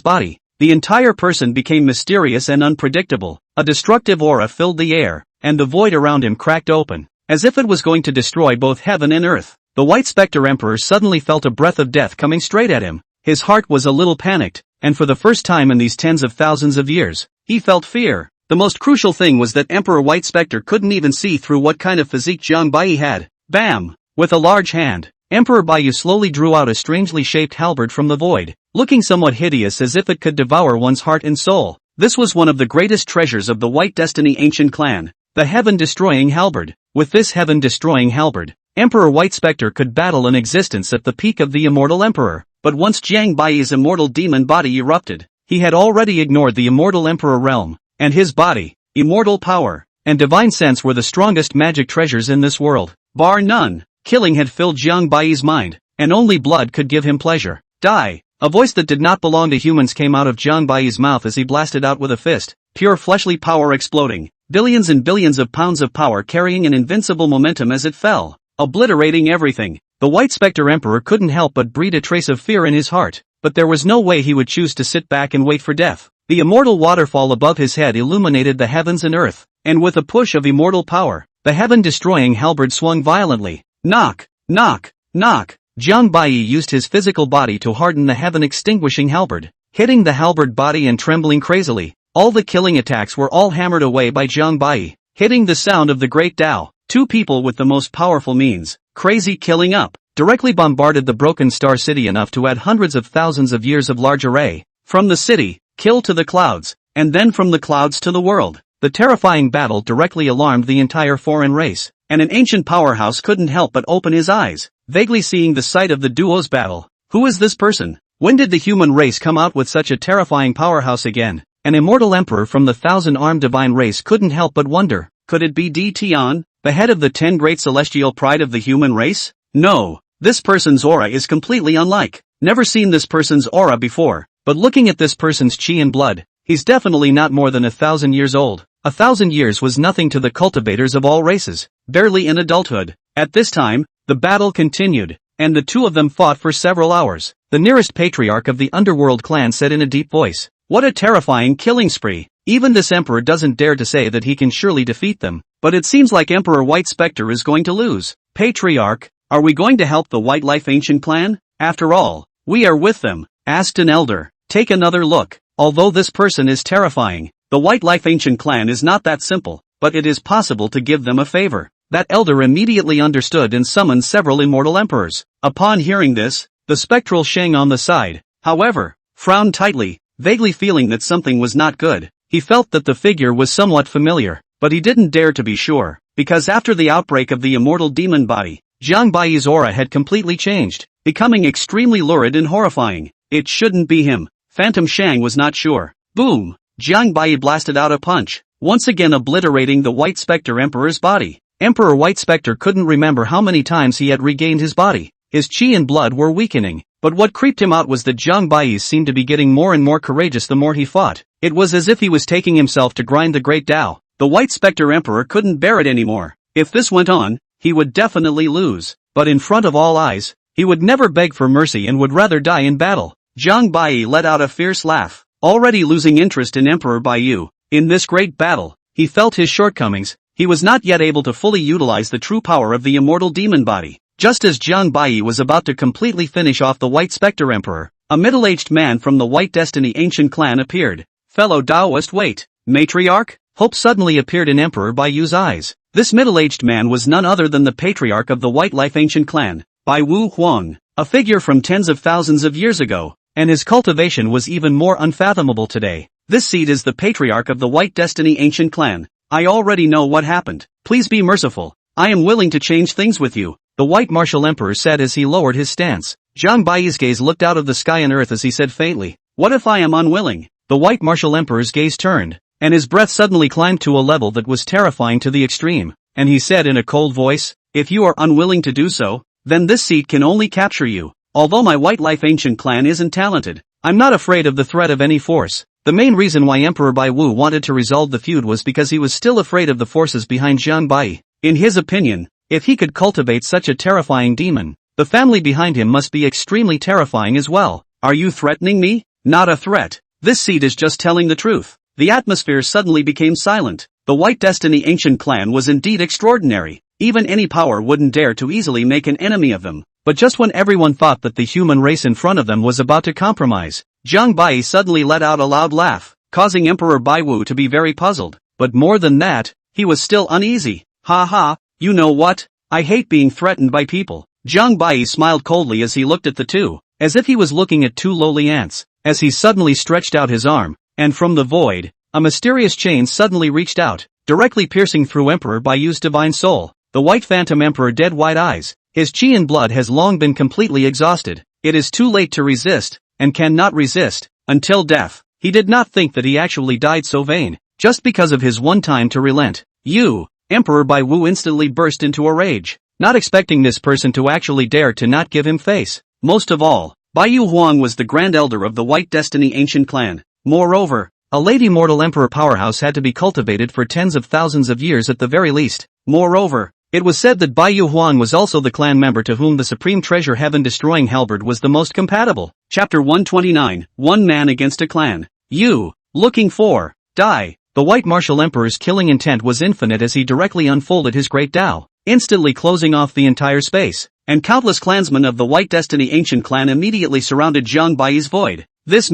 body. The entire person became mysterious and unpredictable. A destructive aura filled the air, and the void around him cracked open, as if it was going to destroy both heaven and earth. The White Spectre Emperor suddenly felt a breath of death coming straight at him. His heart was a little panicked, and for the first time in these tens of thousands of years, he felt fear. The most crucial thing was that Emperor White Spectre couldn't even see through what kind of physique Jiang Bai had. Bam! With a large hand, Emperor Baiyu slowly drew out a strangely shaped halberd from the void, looking somewhat hideous as if it could devour one's heart and soul. This was one of the greatest treasures of the White Destiny ancient clan, the heaven-destroying halberd. With this heaven-destroying halberd, Emperor White Spectre could battle an existence at the peak of the Immortal Emperor. But once Jiang Bai's immortal demon body erupted, he had already ignored the Immortal Emperor realm, and his body, immortal power, and divine sense were the strongest magic treasures in this world. Bar none. Killing had filled Jiang Bai's mind, and only blood could give him pleasure. Die! A voice that did not belong to humans came out of Jiang Bai's mouth as he blasted out with a fist, pure fleshly power exploding, billions and billions of pounds of power carrying an invincible momentum as it fell, obliterating everything. The White Spectre Emperor couldn't help but breed a trace of fear in his heart, but there was no way he would choose to sit back and wait for death. The immortal waterfall above his head illuminated the heavens and earth, and with a push of immortal power, the heaven-destroying halberd swung violently. Knock! Knock! Knock! Jiang Bai used his physical body to harden the heaven-extinguishing halberd, hitting the halberd body and trembling crazily. All the killing attacks were all hammered away by Jiang Bai, hitting the sound of the great Tao. Two people with the most powerful means, crazy killing up, directly bombarded the broken star city enough to add hundreds of thousands of years of large array. From the city, kill to the clouds, and then from the clouds to the world. The terrifying battle directly alarmed the entire foreign race, and an ancient powerhouse couldn't help but open his eyes, vaguely seeing the sight of the duo's battle. Who is this person? When did the human race come out with such a terrifying powerhouse again? An immortal emperor from the thousand-armed divine race couldn't help but wonder, could it be Di Tian, the head of the 10 great celestial pride of the human race? No, this person's aura is completely unlike. Never seen this person's aura before, but looking at this person's chi and blood, he's definitely not more than 1,000 years old. 1,000 years was nothing to the cultivators of all races, barely in adulthood. At this time, the battle continued, and the two of them fought for several hours. The nearest patriarch of the underworld clan said in a deep voice, "What a terrifying killing spree. Even this emperor doesn't dare to say that he can surely defeat them, but it seems like Emperor White Spectre is going to lose." "Patriarch, are we going to help the White Life Ancient clan? After all, we are with them," asked an elder. "Take another look. Although this person is terrifying, the White Life Ancient clan is not that simple, but it is possible to give them a favor." That elder immediately understood and summoned several immortal emperors. Upon hearing this, the spectral Shang on the side, however, frowned tightly, vaguely feeling that something was not good. He felt that the figure was somewhat familiar, but he didn't dare to be sure, because after the outbreak of the immortal demon body, Jiang Baiyi's aura had completely changed, becoming extremely lurid and horrifying. It shouldn't be him. Phantom Shang was not sure. Boom! Jiang Baiyi blasted out a punch, once again obliterating the White Spectre Emperor's body. Emperor White Spectre couldn't remember how many times he had regained his body. His chi and blood were weakening, but what creeped him out was that Jiang Baiyi seemed to be getting more and more courageous the more he fought. It was as if he was taking himself to grind the great Tao. The White Spectre Emperor couldn't bear it anymore. If this went on, he would definitely lose, but in front of all eyes, he would never beg for mercy and would rather die in battle. Jiang Baiyi let out a fierce laugh, already losing interest in Emperor Baiyu. In this great battle, he felt his shortcomings. He was not yet able to fully utilize the true power of the immortal demon body. Just as Jiang Baiyi was about to completely finish off the White Spectre Emperor, a middle-aged man from the White Destiny Ancient clan appeared. "Fellow Taoist, wait, matriarch?" Hope suddenly appeared in Emperor Baiyu's eyes. This middle-aged man was none other than the patriarch of the White Life Ancient clan, Bai Wu Huang, a figure from tens of thousands of years ago, and his cultivation was even more unfathomable today. "This seed is the patriarch of the White Destiny Ancient clan. I already know what happened. Please be merciful. I am willing to change things with you," the White Martial Emperor said as he lowered his stance. Jiang Baiyi's gaze looked out of the sky and earth as he said faintly, "What if I am unwilling?" The White Martial Emperor's gaze turned, and his breath suddenly climbed to a level that was terrifying to the extreme, and he said in a cold voice, "If you are unwilling to do so, then this seat can only capture you. Although my White Life Ancient clan isn't talented, I'm not afraid of the threat of any force." The main reason why Emperor Bai Wu wanted to resolve the feud was because he was still afraid of the forces behind Jiang Baiyi. In his opinion, if he could cultivate such a terrifying demon, the family behind him must be extremely terrifying as well. "Are you threatening me?" "Not a threat. This seed is just telling the truth." The atmosphere suddenly became silent. The White Destiny Ancient clan was indeed extraordinary. Even any power wouldn't dare to easily make an enemy of them. But just when everyone thought that the human race in front of them was about to compromise, Jiang Baiyi suddenly let out a loud laugh, causing Emperor Bai Wu to be very puzzled. But more than that, he was still uneasy. "Ha ha, you know what? I hate being threatened by people." Jiang Baiyi smiled coldly as he looked at the two, as if he was looking at two lowly ants, as he suddenly stretched out his arm, and from the void, a mysterious chain suddenly reached out, directly piercing through Emperor Baiyu's divine soul. The White Phantom Emperor dead white eyes. His chi and blood has long been completely exhausted. It is too late to resist, and cannot resist, until death. He did not think that he actually died so vain, just because of his one time to relent. "You!" Emperor Bai Wu instantly burst into a rage, not expecting this person to actually dare to not give him face. Most of all, Baiyu Huang was the Grand Elder of the White Destiny Ancient clan. Moreover, a late immortal emperor powerhouse had to be cultivated for tens of thousands of years at the very least. Moreover, it was said that Baiyu Huang was also the clan member to whom the Supreme Treasure Heaven-destroying halberd was the most compatible. Chapter 129, One Man Against a Clan. "You, looking for, die." The White Martial Emperor's killing intent was infinite as he directly unfolded his great Tao, instantly closing off the entire space, and countless clansmen of the White Destiny Ancient clan immediately surrounded Jiang Baiyi's void. This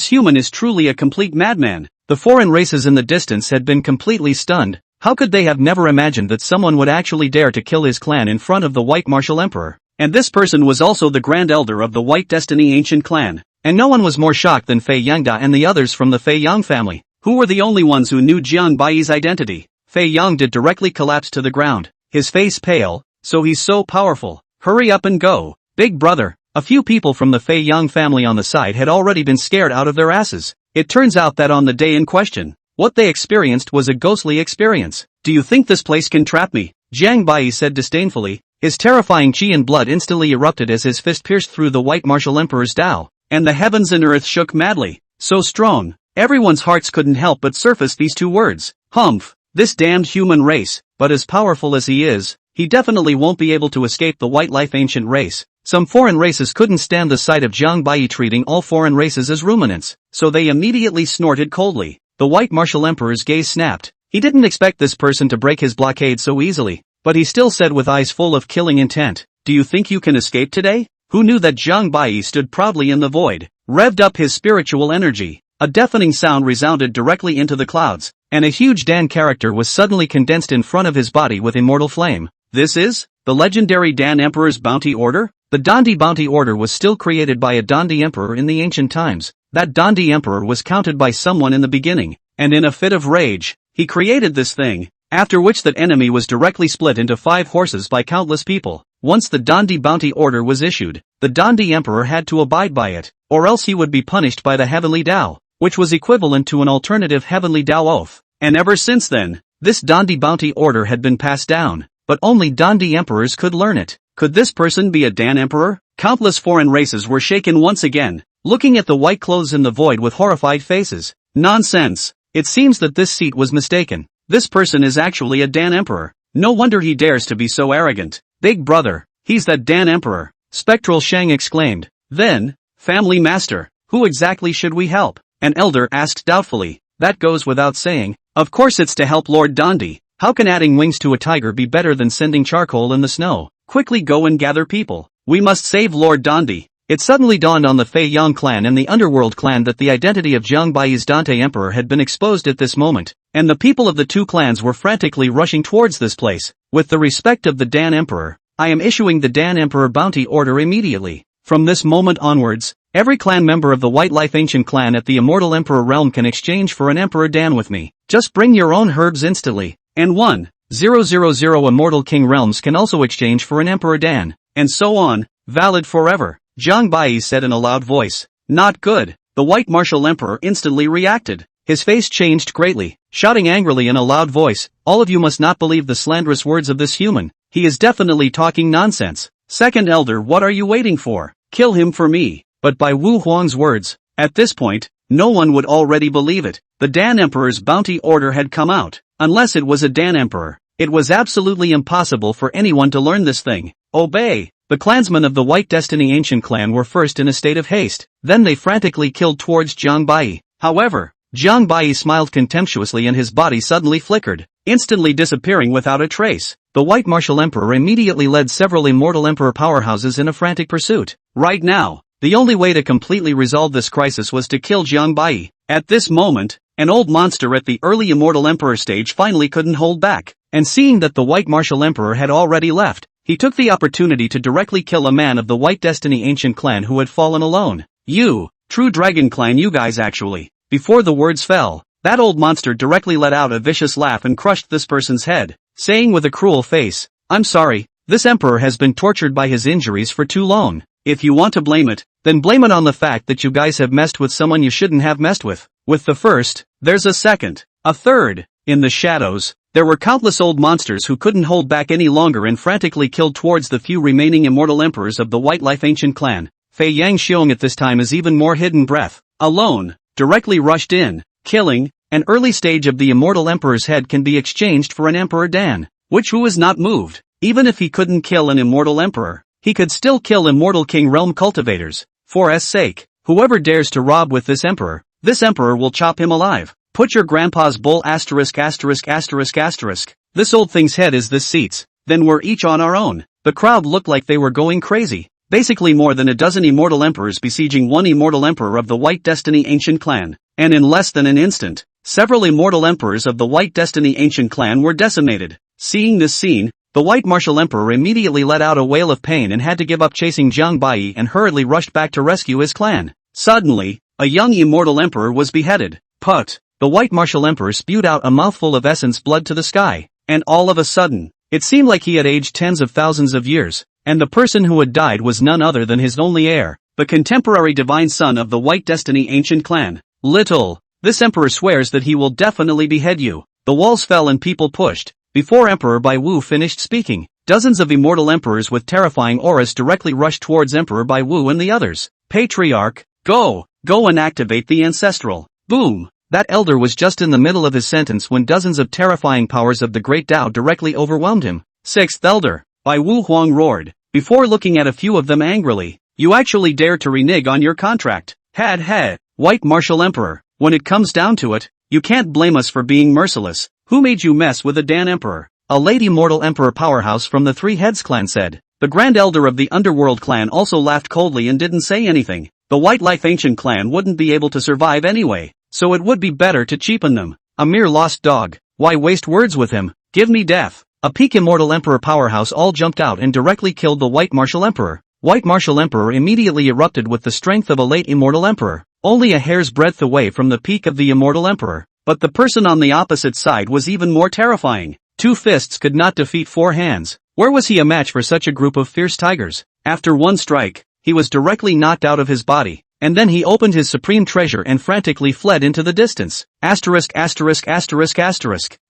human is truly a complete madman. The foreign races in the distance had been completely stunned. How could they have never imagined that someone would actually dare to kill his clan in front of the White Martial Emperor? And this person was also the Grand Elder of the White Destiny Ancient clan. And no one was more shocked than Fei Yangda and the others from the Fei Yang family, who were the only ones who knew Jiang Baiyi's identity. Fei Yang did directly collapse to the ground, his face pale. "So he's so powerful. Hurry up and go." Big brother, a few people from the Fei Yang family on the side had already been scared out of their asses. It turns out that on the day in question, what they experienced was a ghostly experience. Do you think this place can trap me? Jiang Bai said disdainfully. His terrifying chi and blood instantly erupted as his fist pierced through the White Martial Emperor's Dao, and the heavens and earth shook madly. So strong, everyone's hearts couldn't help but surface these two words. Humph, this damned human race, but as powerful as he is, he definitely won't be able to escape the White Life ancient race. Some foreign races couldn't stand the sight of Jiang Bai treating all foreign races as ruminants, so they immediately snorted coldly. The White Martial Emperor's gaze snapped. He didn't expect this person to break his blockade so easily, but he still said with eyes full of killing intent, "Do you think you can escape today?" Who knew that Jiang Bai stood proudly in the void, revved up his spiritual energy. A deafening sound resounded directly into the clouds, and a huge Dan character was suddenly condensed in front of his body with immortal flame. This is the legendary Dan Emperor's Bounty Order? The Dandi Bounty Order was still created by a Dandi Emperor in the ancient times. That Dandi Emperor was counted by someone in the beginning, and in a fit of rage, he created this thing, after which that enemy was directly split into 5 horses by countless people. Once the Dandi Bounty Order was issued, the Dandi Emperor had to abide by it, or else he would be punished by the Heavenly Tao, which was equivalent to an alternative Heavenly Tao oath. And ever since then, this Dandi Bounty Order had been passed down, but only Dandi Emperors could learn it. Could this person be a Dan Emperor? Countless foreign races were shaken once again, looking at the white clothes in the void with horrified faces. Nonsense! It seems that this seat was mistaken. This person is actually a Dan Emperor. No wonder he dares to be so arrogant. Big brother, he's that Dan Emperor, Spectral Shang exclaimed. Then, Family Master, who exactly should we help? An elder asked doubtfully. That goes without saying. Of course it's to help Lord Dandi. How can adding wings to a tiger be better than sending charcoal in the snow? Quickly go and gather people. We must save Lord Dandi. It suddenly dawned on the Fei Yang clan and the Underworld clan that the identity of Jiang Bai's Dante Emperor had been exposed at this moment, and the people of the two clans were frantically rushing towards this place. With the respect of the Dan Emperor, I am issuing the Dan Emperor Bounty Order immediately. From this moment onwards, every clan member of the White Life Ancient clan at the Immortal Emperor realm can exchange for an Emperor Dan with me. Just bring your own herbs instantly. And 1,000 Immortal King realms can also exchange for an Emperor Dan. And so on, valid forever. Jiang Bai said in a loud voice. Not good. The White Martial Emperor instantly reacted. His face changed greatly, shouting angrily in a loud voice, all of you must not believe the slanderous words of this human. He is definitely talking nonsense. Second elder, what are you waiting for? Kill him for me. But by Wu Huang's words, at this point, no one would already believe it. The Dan Emperor's bounty order had come out. Unless it was a Dan Emperor, it was absolutely impossible for anyone to learn this thing. Obey! The clansmen of the White Destiny Ancient clan were first in a state of haste, then they frantically killed towards Jiang Bai. However, Jiang Bai smiled contemptuously and his body suddenly flickered, instantly disappearing without a trace. The White Martial Emperor immediately led several Immortal Emperor powerhouses in a frantic pursuit. Right now, the only way to completely resolve this crisis was to kill Jiang Bai. At this moment, an old monster at the early Immortal Emperor stage finally couldn't hold back, and seeing that the White Martial Emperor had already left, he took the opportunity to directly kill a man of the White Destiny Ancient clan who had fallen alone. You, true Dragon Clan, you guys actually. Before the words fell, that old monster directly let out a vicious laugh and crushed this person's head, saying with a cruel face, I'm sorry, this emperor has been tortured by his injuries for too long. If you want to blame it, then blame it on the fact that you guys have messed with someone you shouldn't have messed with. With the first, there's a second, a third. In the shadows, there were countless old monsters who couldn't hold back any longer and frantically killed towards the few remaining immortal emperors of the White Life Ancient clan. Fei Yang Xiong at this time is even more hidden breath, alone, directly rushed in, killing. An early stage of the immortal emperor's head can be exchanged for an Emperor Dan, which who is not moved. Even if he couldn't kill an immortal emperor, he could still kill immortal king realm cultivators. For s sake, whoever dares to rob with this emperor will chop him alive. Put your grandpa's bull ********. This old thing's head is this seat's. Then we're each on our own. The crowd looked like they were going crazy. Basically more than a dozen immortal emperors besieging one immortal emperor of the White Destiny Ancient clan. And in less than an instant, several immortal emperors of the White Destiny Ancient clan were decimated. Seeing this scene, the White Martial Emperor immediately let out a wail of pain and had to give up chasing Jiang Bai and hurriedly rushed back to rescue his clan. Suddenly, a young immortal emperor was beheaded. Put! The White Martial Emperor spewed out a mouthful of essence blood to the sky, and all of a sudden, it seemed like he had aged tens of thousands of years. and the person who had died was none other than his only heir, the contemporary divine son of the White Destiny ancient clan. Little. This emperor swears that he will definitely behead you. The walls fell and people pushed. Before Emperor Bai Wu finished speaking, dozens of immortal emperors with terrifying auras directly rushed towards Emperor Bai Wu and the others. Patriarch, go and activate the ancestral. Boom. That elder was just in the middle of his sentence when dozens of terrifying powers of the Great Tao directly overwhelmed him. Sixth elder, Bai Wu Huang roared, before looking at a few of them angrily. You actually dare to renege on your contract. Had. White Martial Emperor, when it comes down to it, you can't blame us for being merciless. Who made you mess with a Dan Emperor? A lady mortal emperor powerhouse from the Three Heads clan said. The Grand Elder of the Underworld clan also laughed coldly and didn't say anything. The White Life Ancient clan wouldn't be able to survive anyway, so it would be better to cheapen them. A mere lost dog. Why waste words with him? Give me death. A peak immortal emperor powerhouse all jumped out and directly killed the White Martial Emperor. White Martial Emperor immediately erupted with the strength of a late immortal emperor, only a hair's breadth away from the peak of the immortal emperor. But the person on the opposite side was even more terrifying. 2 fists could not defeat 4 hands. Where was he a match for such a group of fierce tigers? After one strike, he was directly knocked out of his body, and then he opened his supreme treasure and frantically fled into the distance. ********.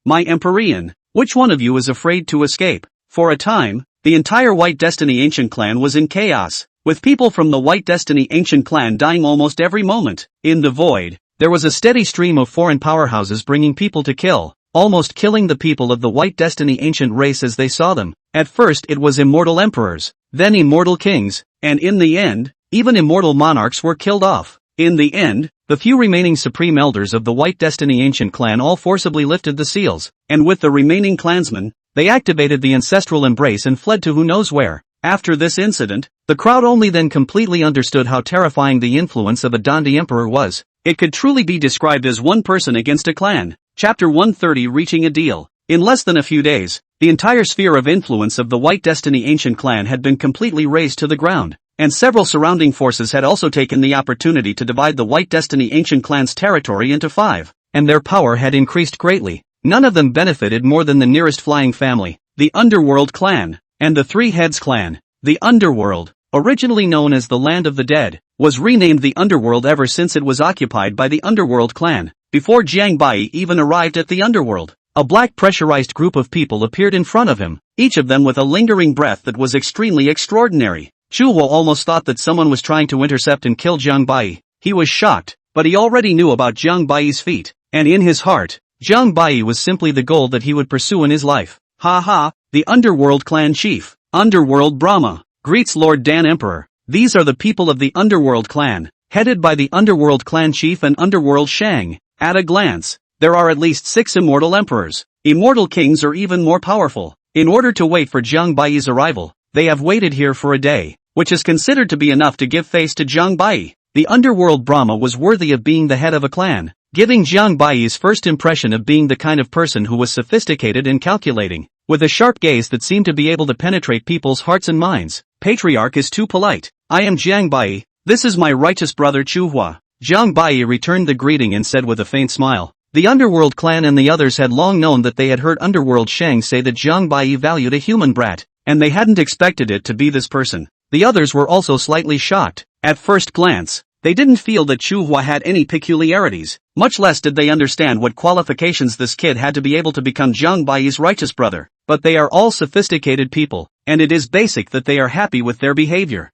My Empyrean, which one of you is afraid to escape? For a time, the entire White Destiny Ancient clan was in chaos, with people from the White Destiny Ancient clan dying almost every moment. In the void, there was a steady stream of foreign powerhouses bringing people to kill, almost killing the people of the White Destiny Ancient race as they saw them. At first it was immortal emperors, then immortal kings, and in the end, even immortal monarchs were killed off. In the end, the few remaining supreme elders of the White Destiny Ancient clan all forcibly lifted the seals, and with the remaining clansmen, they activated the ancestral embrace and fled to who knows where. After this incident, the crowd only then completely understood how terrifying the influence of a Dandi emperor was. It could truly be described as one person against a clan. Chapter 130 Reaching a Deal. In less than a few days, the entire sphere of influence of the White Destiny Ancient clan had been completely razed to the ground, and several surrounding forces had also taken the opportunity to divide the White Destiny Ancient clan's territory into 5, and their power had increased greatly. None of them benefited more than the nearest flying family, the Underworld clan, and the Three Heads clan. The Underworld, originally known as the Land of the Dead, was renamed the Underworld ever since it was occupied by the Underworld clan. Before Jiang Bai even arrived at the Underworld, a black pressurized group of people appeared in front of him, each of them with a lingering breath that was extremely extraordinary. Chu Huo almost thought that someone was trying to intercept and kill Jiang Bai. He was shocked, but he already knew about Jiang Bai's feat, and in his heart, Jiang Bai was simply the goal that he would pursue in his life. The Underworld clan chief, Underworld Brahma, greets Lord Dan Emperor. These are the people of the Underworld clan, headed by the Underworld clan chief and Underworld Shang. At a glance, there are at least 6 immortal emperors. Immortal kings are even more powerful. In order to wait for Jiang Bai's arrival, they have waited here for a day, which is considered to be enough to give face to Jiang Bai. The Underworld Brahma was worthy of being the head of a clan, giving Jiang Bai's first impression of being the kind of person who was sophisticated and calculating, with a sharp gaze that seemed to be able to penetrate people's hearts and minds. Patriarch is too polite. I am Jiang Bai. This is my righteous brother Chu Hua. Jiang Bai returned the greeting and said with a faint smile. The Underworld clan and the others had long known that they had heard Underworld Shang say that Jiang Bai valued a human brat, and they hadn't expected it to be this person. The others were also slightly shocked. At first glance, they didn't feel that Chu Hua had any peculiarities, much less did they understand what qualifications this kid had to be able to become Jiang Bai's righteous brother. But they are all sophisticated people, and it is basic that they are happy with their behavior.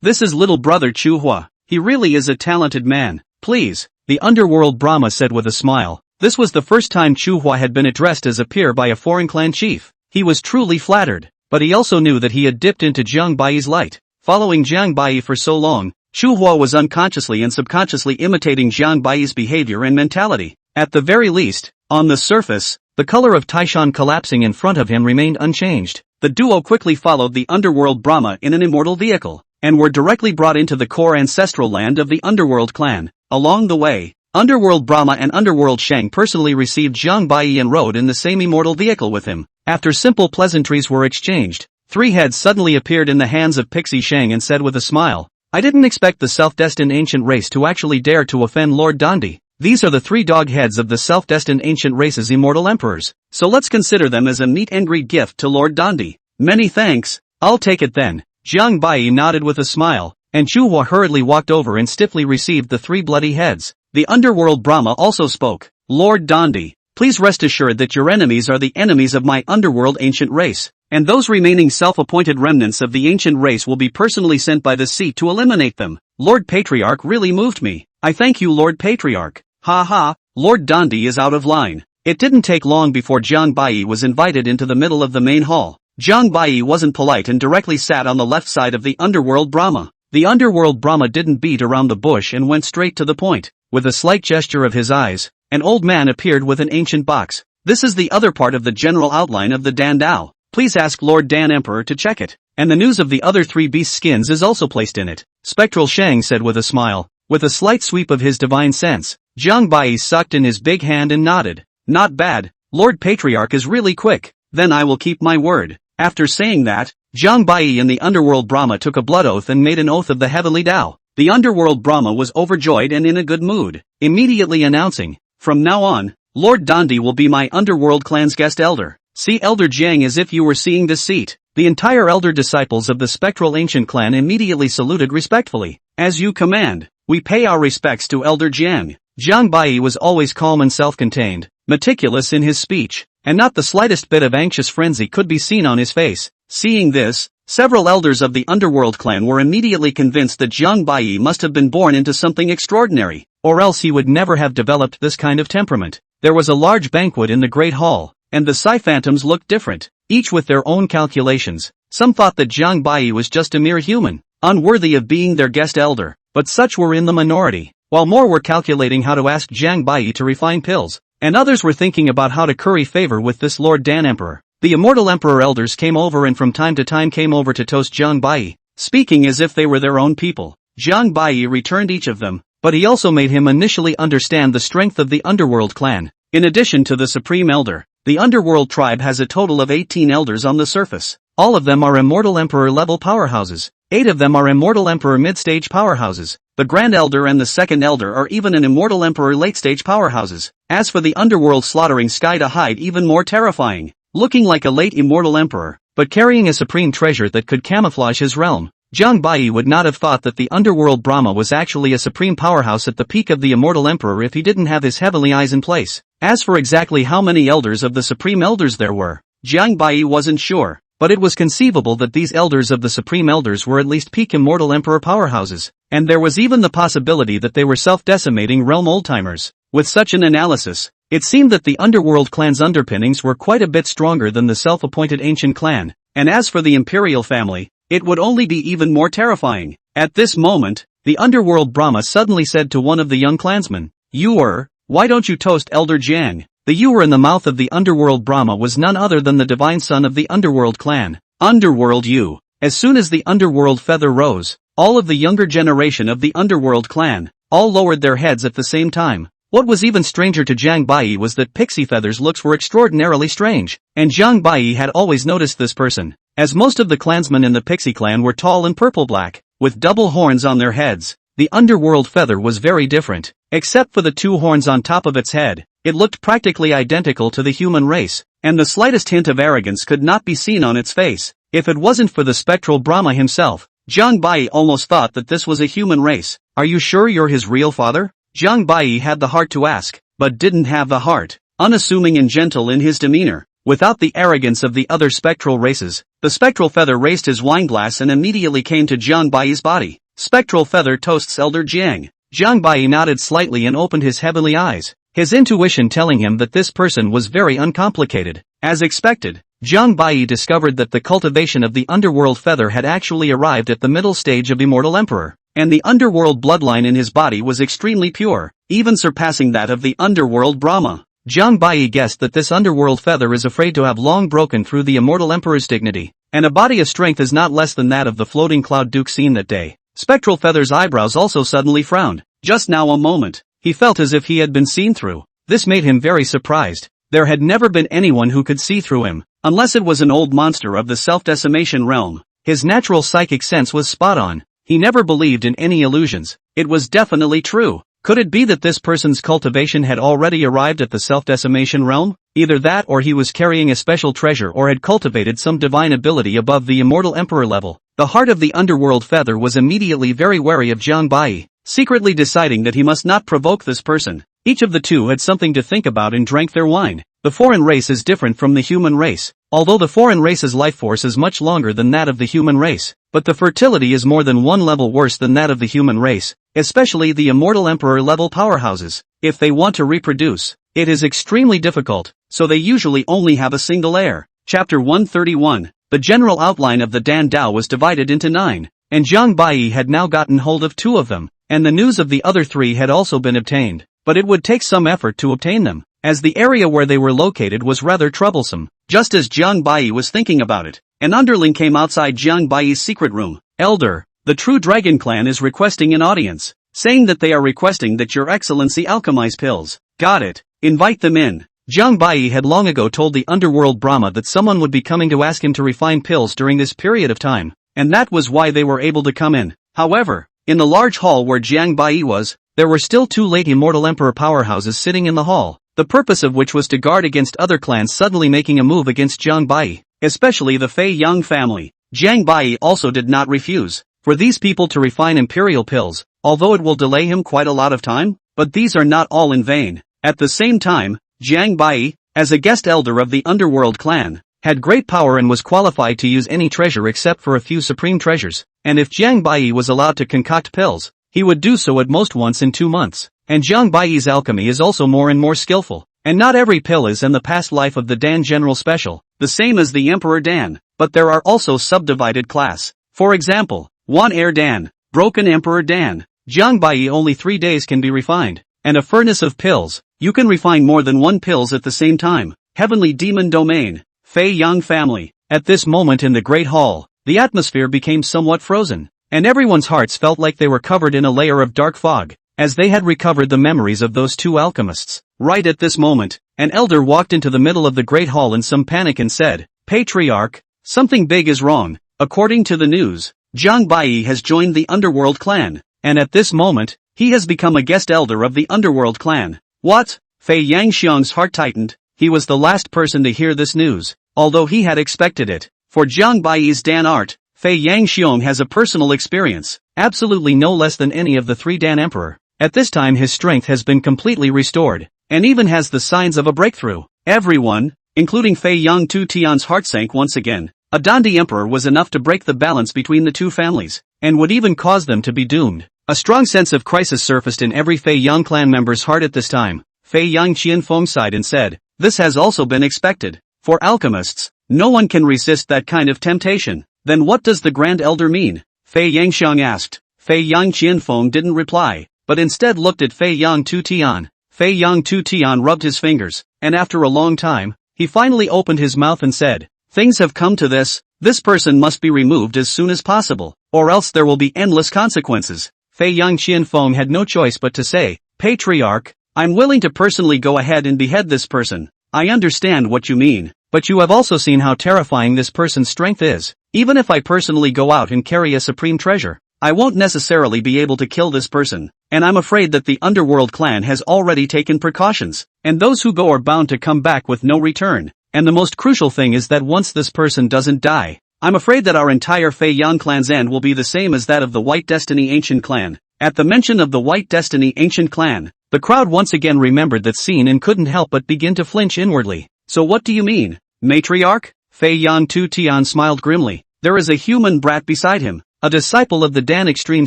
This is little brother Chu Hua. He really is a talented man. Please, the Underworld Brahma said with a smile. This was the first time Chu Hua had been addressed as a peer by a foreign clan chief. He was truly flattered, but he also knew that he had dipped into Jiang Bai's light. Following Jiang Bai for so long, Chu Hua was unconsciously and subconsciously imitating Jiang Bai's behavior and mentality. At the very least, on the surface, the color of Taishan collapsing in front of him remained unchanged. The duo quickly followed the Underworld Brahma in an immortal vehicle, and were directly brought into the core ancestral land of the Underworld clan. Along the way, Underworld Brahma and Underworld Shang personally received Jiang Bai and rode in the same immortal vehicle with him. After simple pleasantries were exchanged, 3 heads suddenly appeared in the hands of Pixie Shang and said with a smile, I didn't expect the self-destined ancient race to actually dare to offend Lord Dandi. These are the 3 dog heads of the self-destined ancient race's immortal emperors, so let's consider them as a meet and greet gift to Lord Dandi. Many thanks. I'll take it then. Jiang Bai nodded with a smile, and Chu Hua hurriedly walked over and stiffly received the 3 bloody heads. The underworld Brahma also spoke. Lord Dandi, please rest assured that your enemies are the enemies of my underworld ancient race, and those remaining self-appointed remnants of the ancient race will be personally sent by the sea to eliminate them. Lord Patriarch really moved me. I thank you, Lord Patriarch. Ha ha, Lord Dandi is out of line. It didn't take long before Jiang Bai was invited into the middle of the main hall. Jiang Bai wasn't polite and directly sat on the left side of the underworld Brahma. The underworld Brahma didn't beat around the bush and went straight to the point. With a slight gesture of his eyes, an old man appeared with an ancient box. This is the other part of the general outline of the Dan Dao. Please ask Lord Dan Emperor to check it. And the news of the other 3 beast skins is also placed in it. Spectral Shang said with a smile. With a slight sweep of his divine sense, Jiang Bai sucked in his big hand and nodded. Not bad. Lord Patriarch is really quick. Then I will keep my word. After saying that, Jiang Bai and the underworld Brahma took a blood oath and made an oath of the heavenly Tao. The underworld Brahma was overjoyed and in a good mood, immediately announcing, from now on, Lord Dandi will be my underworld clan's guest elder. See Elder Jiang as if you were seeing this seat. The entire elder disciples of the spectral ancient clan immediately saluted respectfully. As you command, we pay our respects to Elder Jiang. Jiang Bai was always calm and self-contained, meticulous in his speech, and not the slightest bit of anxious frenzy could be seen on his face. Seeing this, several elders of the underworld clan were immediately convinced that Jiang Bai must have been born into something extraordinary, or else he would never have developed this kind of temperament. There was a large banquet in the Great Hall, and the Psy Phantoms looked different, each with their own calculations. Some thought that Jiang Bai was just a mere human, unworthy of being their guest elder, but such were in the minority, while more were calculating how to ask Jiang Bai to refine pills, and others were thinking about how to curry favor with this Lord Dan Emperor. The immortal Emperor elders came over and from time to time came over to toast Jiang Bai, speaking as if they were their own people. Jiang Bai returned each of them, but he also made him initially understand the strength of the underworld clan. In addition to the Supreme Elder, the underworld tribe has a total of 18 elders on the surface. All of them are immortal Emperor level powerhouses. 8 of them are immortal Emperor mid-stage powerhouses. The Grand Elder and the Second Elder are even an immortal Emperor late-stage powerhouses. As for the underworld slaughtering sky to hide even more terrifying, looking like a late immortal emperor, but carrying a supreme treasure that could camouflage his realm. Jiang Bai would not have thought that the underworld Brahma was actually a supreme powerhouse at the peak of the immortal emperor if he didn't have his heavenly eyes in place. As for exactly how many elders of the supreme elders there were, Jiang Bai wasn't sure, but it was conceivable that these elders of the supreme elders were at least peak immortal emperor powerhouses, and there was even the possibility that they were self-decimating realm old-timers. With such an analysis, it seemed that the underworld clan's underpinnings were quite a bit stronger than the self-appointed ancient clan, and as for the imperial family, it would only be even more terrifying. At this moment, the underworld Brahma suddenly said to one of the young clansmen, why don't you toast Elder Jiang? The you in the mouth of the underworld Brahma was none other than the divine son of the underworld clan. Underworld you. As soon as the underworld feather rose, all of the younger generation of the underworld clan, all lowered their heads at the same time. What was even stranger to Jiang Bai was that Pixie Feather's looks were extraordinarily strange, and Jiang Bai had always noticed this person, as most of the clansmen in the Pixie clan were tall and purple-black, with double horns on their heads. The underworld feather was very different, except for the 2 horns on top of its head. It looked practically identical to the human race, and the slightest hint of arrogance could not be seen on its face. If it wasn't for the spectral Brahma himself, Jiang Bai almost thought that this was a human race. Are you sure you're his real father? Jiang Bai had the heart to ask, but didn't have the heart. Unassuming and gentle in his demeanor, without the arrogance of the other spectral races, the spectral feather raised his wineglass and immediately came to Jiang Bai's body. Spectral feather toasts Elder Jiang. Jiang Bai nodded slightly and opened his heavenly eyes, his intuition telling him that this person was very uncomplicated. As expected, Jiang Bai discovered that the cultivation of the underworld feather had actually arrived at the middle stage of Immortal Emperor, and the underworld bloodline in his body was extremely pure, even surpassing that of the underworld Brahma. Jiang Bai guessed that this underworld feather is afraid to have long broken through the Immortal Emperor's dignity, and a body of strength is not less than that of the floating cloud duke seen that day. Spectral Feather's eyebrows also suddenly frowned. Just now a moment, he felt as if he had been seen through. This made him very surprised. There had never been anyone who could see through him, unless it was an old monster of the self-decimation realm. His natural psychic sense was spot on. He never believed in any illusions. It was definitely true. Could it be that this person's cultivation had already arrived at the self-decimation realm? Either that or he was carrying a special treasure or had cultivated some divine ability above the immortal emperor level. The heart of the underworld feather was immediately very wary of Jiang Bai, secretly deciding that he must not provoke this person. Each of the two had something to think about and drank their wine. The foreign race is different from the human race, although the foreign race's life force is much longer than that of the human race, but the fertility is more than one level worse than that of the human race, especially the immortal emperor level powerhouses. If they want to reproduce, it is extremely difficult, so they usually only have a single heir. Chapter 131. The general outline of the Dan Dao was divided into 9, and Jiang Bai had now gotten hold of 2 of them, and the news of the other 3 had also been obtained, but it would take some effort to obtain them, as the area where they were located was rather troublesome. Just as Jiang Bai was thinking about it, an underling came outside Jiang Bai's secret room. Elder, the True Dragon Clan is requesting an audience, saying that they are requesting that Your Excellency alchemize pills. Got it. Invite them in. Jiang Bai had long ago told the underworld Brahma that someone would be coming to ask him to refine pills during this period of time, and that was why they were able to come in. However, in the large hall where Jiang Bai was, there were still 2 late immortal emperor powerhouses sitting in the hall, the purpose of which was to guard against other clans suddenly making a move against Jiang Bai, especially the Fei Yang family. Jiang Bai also did not refuse for these people to refine imperial pills, although it will delay him quite a lot of time, but these are not all in vain. At the same time, Jiang Bai, as a guest elder of the underworld clan, had great power and was qualified to use any treasure except for a few supreme treasures, and if Jiang Bai was allowed to concoct pills, he would do so at most once in 2 months. And Jiang Bai's alchemy is also more and more skillful, and not every pill is in the past life of the Dan General Special, the same as the Emperor Dan, but there are also subdivided class. For example, One Air Dan, Broken Emperor Dan, Jiang Bai only 3 days can be refined, and a furnace of pills, you can refine more than 1 pills at the same time. Heavenly Demon Domain, Fei Yang family. At this moment in the Great Hall, the atmosphere became somewhat frozen, and everyone's hearts felt like they were covered in a layer of dark fog, as they had recovered the memories of those 2 alchemists. Right at this moment, an elder walked into the middle of the Great Hall in some panic and said, Patriarch, something big is wrong. According to the news, Jiang Bai has joined the Underworld clan, and at this moment, he has become a guest elder of the Underworld clan. What? Fei Yangxiang's heart tightened. He was the last person to hear this news, although he had expected it. For Jiang Bai's Dan art, Fei Yangxiang has a personal experience, absolutely no less than any of the 3 Dan Emperor. At this time his strength has been completely restored, and even has the signs of a breakthrough. Everyone, including Fei Yang Tu Tian's heart sank once again. A Dandi Emperor was enough to break the balance between the 2 families, and would even cause them to be doomed. A strong sense of crisis surfaced in every Fei Yang clan member's heart at this time. Fei Yang Qianfeng sighed and said, this has also been expected. For alchemists, no one can resist that kind of temptation. Then what does the Grand Elder mean? Fei Yangxiang asked. Fei Yang Qianfeng didn't reply, but instead looked at Fei Yang Tu Tian. Fei Yang Tu Tian rubbed his fingers, and after a long time, he finally opened his mouth and said, things have come to this person must be removed as soon as possible, or else there will be endless consequences. Fei Yang Qianfeng had no choice but to say, Patriarch, I'm willing to personally go ahead and behead this person. I understand what you mean, but you have also seen how terrifying this person's strength is. Even if I personally go out and carry a supreme treasure, I won't necessarily be able to kill this person, and I'm afraid that the Underworld clan has already taken precautions, and those who go are bound to come back with no return. And the most crucial thing is that once this person doesn't die, I'm afraid that our entire Fei Yang clan's end will be the same as that of the White Destiny Ancient Clan. At the mention of the White Destiny Ancient Clan, the crowd once again remembered that scene and couldn't help but begin to flinch inwardly. So what do you mean, matriarch? Fei Yang Tu Tian smiled grimly. There is a human brat beside him, a disciple of the Dan Extreme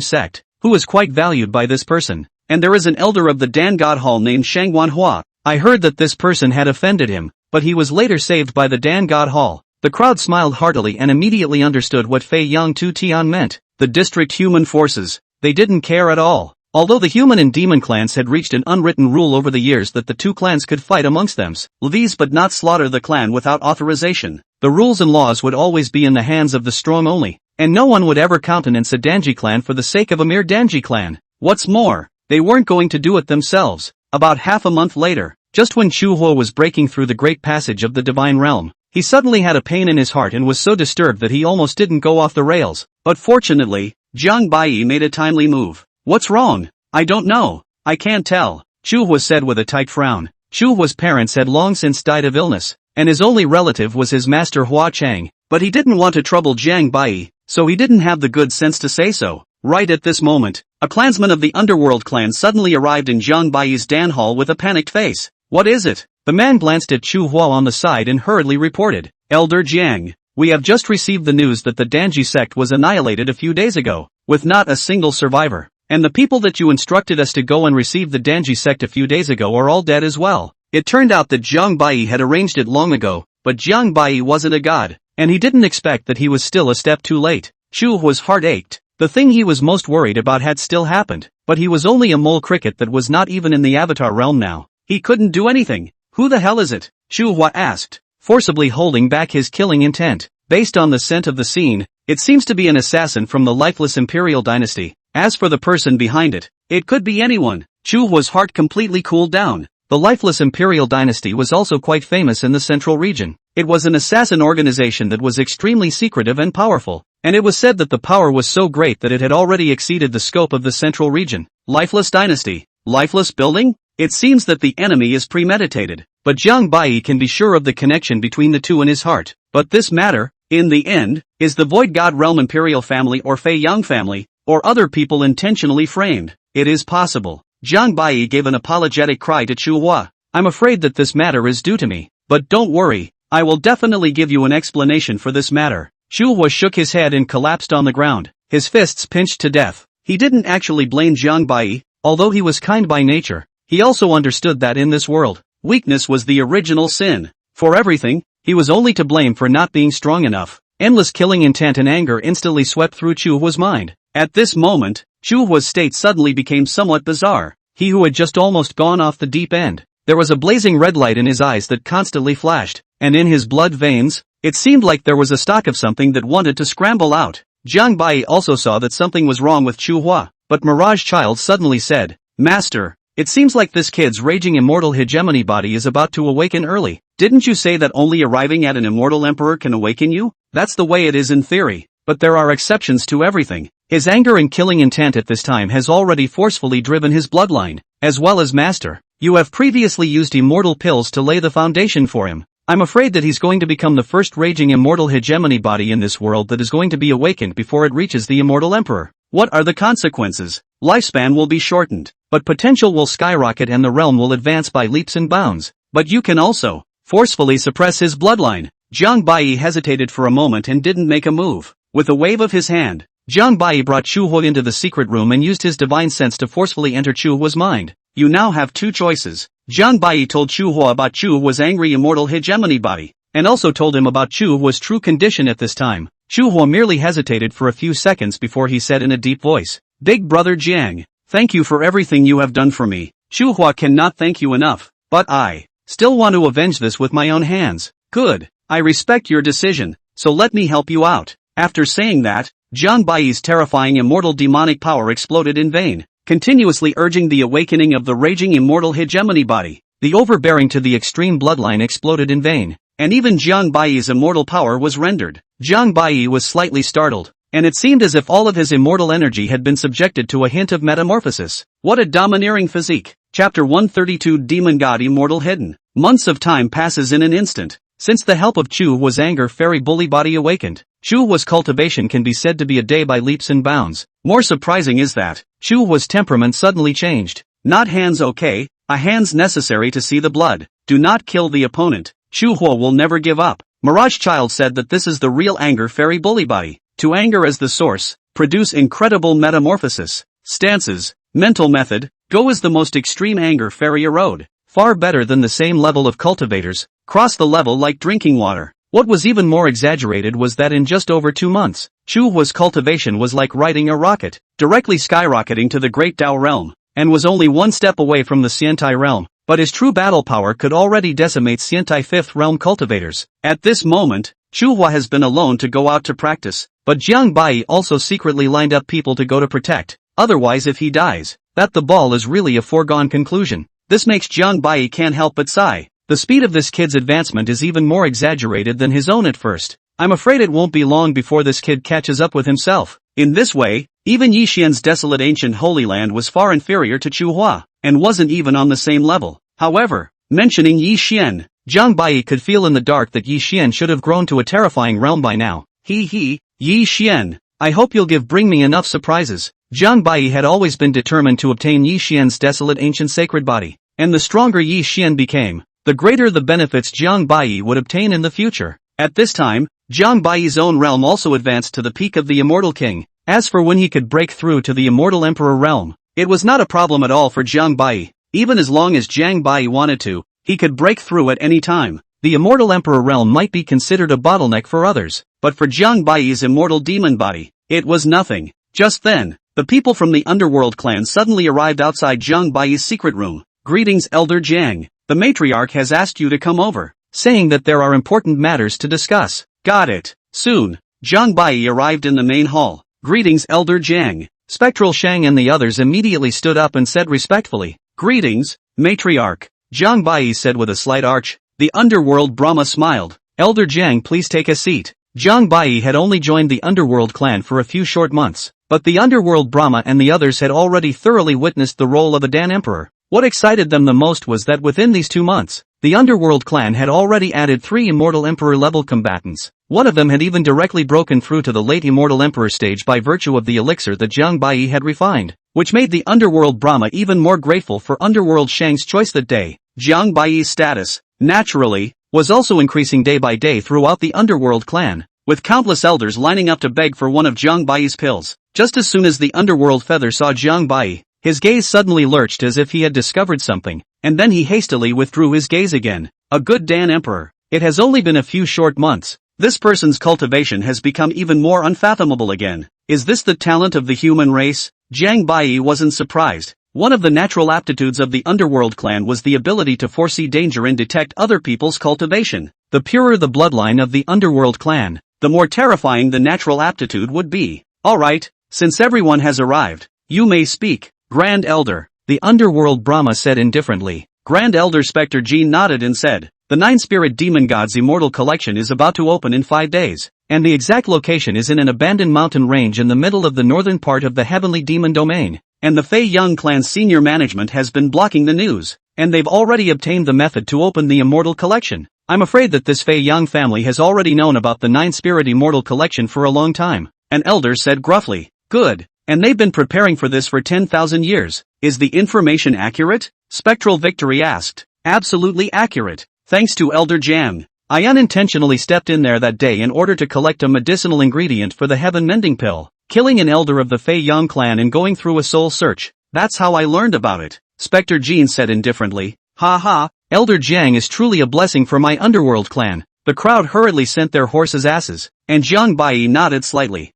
sect, who is quite valued by this person, and there is an elder of the Dan God Hall named Shang Manhwa. I heard that this person had offended him, but he was later saved by the Dan God Hall. The crowd smiled heartily and immediately understood what Fei Yang Tu Tian meant. The district human forces, they didn't care at all. Although the human and demon clans had reached an unwritten rule over the years that the 2 clans could fight amongst themselves but not slaughter the clan without authorization, the rules and laws would always be in the hands of the strong only, and no one would ever countenance a Danji clan for the sake of a mere Danji clan. What's more, they weren't going to do it themselves. About half a month later, just when Chu Huo was breaking through the great passage of the divine realm, he suddenly had a pain in his heart and was so disturbed that he almost didn't go off the rails. But fortunately, Jiang Bai made a timely move. What's wrong? I don't know. I can't tell, Chu Hua said with a tight frown. Chu Hua's parents had long since died of illness, and his only relative was his master Hua Chang, but he didn't want to trouble Jiang Bai, so he didn't have the good sense to say so. Right at this moment, a clansman of the underworld clan suddenly arrived in Jiang Bai's Dan hall with a panicked face. What is it? The man glanced at Chu Hua on the side and hurriedly reported, Elder Jiang, we have just received the news that the Danji sect was annihilated a few days ago, with not a single survivor. And the people that you instructed us to go and receive the Danji sect a few days ago are all dead as well. It turned out that Jiang Bai had arranged it long ago, but Jiang Bai wasn't a god, and he didn't expect that he was still a step too late. Chu Hua's heart ached. The thing he was most worried about had still happened, but he was only a mole cricket that was not even in the Avatar realm now. He couldn't do anything. Who the hell is it? Chu Hua asked, forcibly holding back his killing intent. Based on the scent of the scene, it seems to be an assassin from the lifeless imperial dynasty. As for the person behind it, it could be anyone. Chu Hua's heart completely cooled down. The lifeless imperial dynasty was also quite famous in the central region. It was an assassin organization that was extremely secretive and powerful, and it was said that the power was so great that it had already exceeded the scope of the central region. Lifeless dynasty. Lifeless building? It seems that the enemy is premeditated, but Jiang Bai can be sure of the connection between the two in his heart. But this matter, in the end, is the Void God Realm Imperial family or Fei Yang family, or other people intentionally framed. It is possible. Jiang Bai gave an apologetic cry to Chu Hua. I'm afraid that this matter is due to me, but don't worry, I will definitely give you an explanation for this matter. Chu Hua shook his head and collapsed on the ground, his fists pinched to death. He didn't actually blame Jiang Bai, although he was kind by nature. He also understood that in this world, weakness was the original sin. For everything, he was only to blame for not being strong enough. Endless killing intent and anger instantly swept through Chu Hua's mind. At this moment, Chu Hua's state suddenly became somewhat bizarre. He who had just almost gone off the deep end. There was a blazing red light in his eyes that constantly flashed, and in his blood veins, it seemed like there was a stock of something that wanted to scramble out. Jiang Bai also saw that something was wrong with Chu Hua, but Mirage Child suddenly said, Master, it seems like this kid's raging immortal hegemony body is about to awaken early. Didn't you say that only arriving at an immortal emperor can awaken you? That's the way it is in theory, but there are exceptions to everything. His anger and killing intent at this time has already forcefully driven his bloodline, as well as Master. You have previously used immortal pills to lay the foundation for him. I'm afraid that he's going to become the first raging immortal hegemony body in this world that is going to be awakened before it reaches the immortal emperor. What are the consequences? Lifespan will be shortened, but potential will skyrocket and the realm will advance by leaps and bounds. But you can also forcefully suppress his bloodline. Jiang Bai hesitated for a moment and didn't make a move. With a wave of his hand, Jiang Bai brought Chu Hua into the secret room and used his divine sense to forcefully enter Chu Hua's mind. You now have two choices. Jiang Bai told Chu Hua about Chu Hua's angry immortal hegemony body, and also told him about Chu Hua's true condition at this time. Chu Hua merely hesitated for a few seconds before he said in a deep voice, Big brother Jiang, thank you for everything you have done for me. Chu Hua cannot thank you enough, but I still want to avenge this with my own hands. Good, I respect your decision, so let me help you out. After saying that, Jiang Bai's terrifying immortal demonic power exploded in vain, continuously urging the awakening of the raging immortal hegemony body. The overbearing to the extreme bloodline exploded in vain, and even Jiang Bai's immortal power was rendered. Jiang Bai was slightly startled, and it seemed as if all of his immortal energy had been subjected to a hint of metamorphosis. What a domineering physique! Chapter 132 Demon God Immortal Hidden. Months of time passes in an instant. Since the help of Chu Hua's anger fairy bully body awakened, Chu Hua's cultivation can be said to be a day by leaps and bounds. More surprising is that Chu Hua's temperament suddenly changed. Not hands okay, a hands necessary to see the blood. Do not kill the opponent. Chu Hua will never give up. Mirage Child said that this is the real anger fairy bully body. To anger as the source, produce incredible metamorphosis. Stances, mental method, go as the most extreme anger fairy erode. Far better than the same level of cultivators, cross the level like drinking water. What was even more exaggerated was that in just over 2 months, Chu Hua's cultivation was like riding a rocket, directly skyrocketing to the Great Dao realm, and was only one step away from the Xiantai realm, but his true battle power could already decimate Xiantai 5th realm cultivators. At this moment, Chu Hua has been alone to go out to practice, but Jiang Bai also secretly lined up people to go to protect. Otherwise if he dies, that the ball is really a foregone conclusion. This makes Jiang Bai can't help but sigh. The speed of this kid's advancement is even more exaggerated than his own at first. I'm afraid it won't be long before this kid catches up with himself. In this way, even Yixian's desolate ancient Holy Land was far inferior to Chu Hua. and wasn't even on the same level. However, mentioning Yi Xian, Jiang Bai could feel in the dark that Yi Xian should have grown to a terrifying realm by now. Yi Xian, I hope you'll bring me enough surprises. Jiang Bai had always been determined to obtain Yi Xian's desolate ancient sacred body, and the stronger Yi Xian became, the greater the benefits Jiang Bai would obtain in the future. At this time, Jiang Bai's own realm also advanced to the peak of the Immortal King. As for when he could break through to the Immortal Emperor realm, it was not a problem at all for Jiang Bai. Even as long as Jiang Bai wanted to, he could break through at any time. The Immortal Emperor realm might be considered a bottleneck for others, but for Jiang Bai's immortal demon body, it was nothing. Just then, the people from the Underworld clan suddenly arrived outside Jiang Bai's secret room. Greetings, Elder Jiang. The matriarch has asked you to come over, saying that there are important matters to discuss. Got it. Soon, Jiang Bai arrived in the main hall. Greetings, Elder Jiang. Spectral Shang and the others immediately stood up and said respectfully, Greetings, matriarch. Jiang Bai said with a slight arch. The Underworld Brahma smiled. Elder Jiang, please take a seat. Jiang Bai had only joined the Underworld clan for a few short months, but the Underworld Brahma and the others had already thoroughly witnessed the role of a Dan Emperor. What excited them the most was that within these 2 months, the Underworld clan had already added 3 Immortal Emperor level combatants. One of them had even directly broken through to the late Immortal Emperor stage by virtue of the elixir that Jiang Bai had refined, which made the Underworld Brahma even more grateful for Underworld Shang's choice that day. Jiang Bai's status, naturally, was also increasing day by day throughout the Underworld clan, with countless elders lining up to beg for one of Jiang Bai's pills. Just as soon as the Underworld Feather saw Jiang Bai, his gaze suddenly lurched as if he had discovered something, and then he hastily withdrew his gaze again. A good Dan Emperor. It has only been a few short months. This person's cultivation has become even more unfathomable again. Is this the talent of the human race? Jiang Bai wasn't surprised. One of the natural aptitudes of the Underworld clan was the ability to foresee danger and detect other people's cultivation. The purer the bloodline of the Underworld clan, the more terrifying the natural aptitude would be. Alright, since everyone has arrived, you may speak, Grand Elder, the Underworld Brahma said indifferently. Grand Elder Spectre Jean nodded and said, the 9 Spirit Demon Gods Immortal Collection is about to open in 5 days, and the exact location is in an abandoned mountain range in the middle of the northern part of the Heavenly Demon Domain, and the Fei Young clan's senior management has been blocking the news, and they've already obtained the method to open the Immortal Collection. I'm afraid that this Fei Young family has already known about the 9 Spirit Immortal Collection for a long time, an elder said gruffly. Good, and they've been preparing for this for 10,000 years. Is the information accurate? Spectral Victory asked. Absolutely accurate. Thanks to Elder Jiang. I unintentionally stepped in there that day in order to collect a medicinal ingredient for the Heaven Mending Pill, killing an elder of the Fei Yang clan and going through a soul search. That's how I learned about it. Spectre Jean said indifferently. Ha ha, Elder Jiang is truly a blessing for my Underworld clan. The crowd hurriedly sent their horses' asses, and Jiang Bai nodded slightly.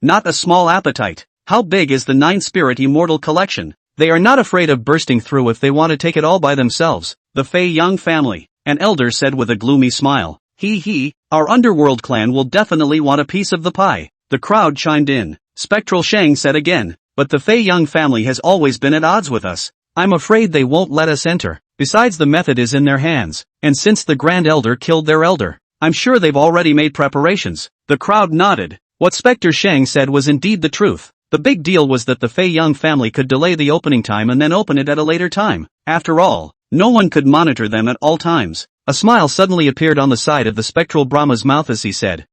Not a small appetite. How big is the 9 Spirit Immortal Collection? They are not afraid of bursting through if they want to take it all by themselves. The Fei Yang family, an elder said with a gloomy smile. Our Underworld clan will definitely want a piece of the pie. The crowd chimed in. Spectral Shang said again, but the Fei Yang family has always been at odds with us. I'm afraid they won't let us enter. Besides, the method is in their hands, and since the Grand Elder killed their elder, I'm sure they've already made preparations. The crowd nodded. What Spectre Shang said was indeed the truth. The big deal was that the Fei Young family could delay the opening time and then open it at a later time. After all, no one could monitor them at all times. A smile suddenly appeared on the side of the spectral Brahma's mouth as he said,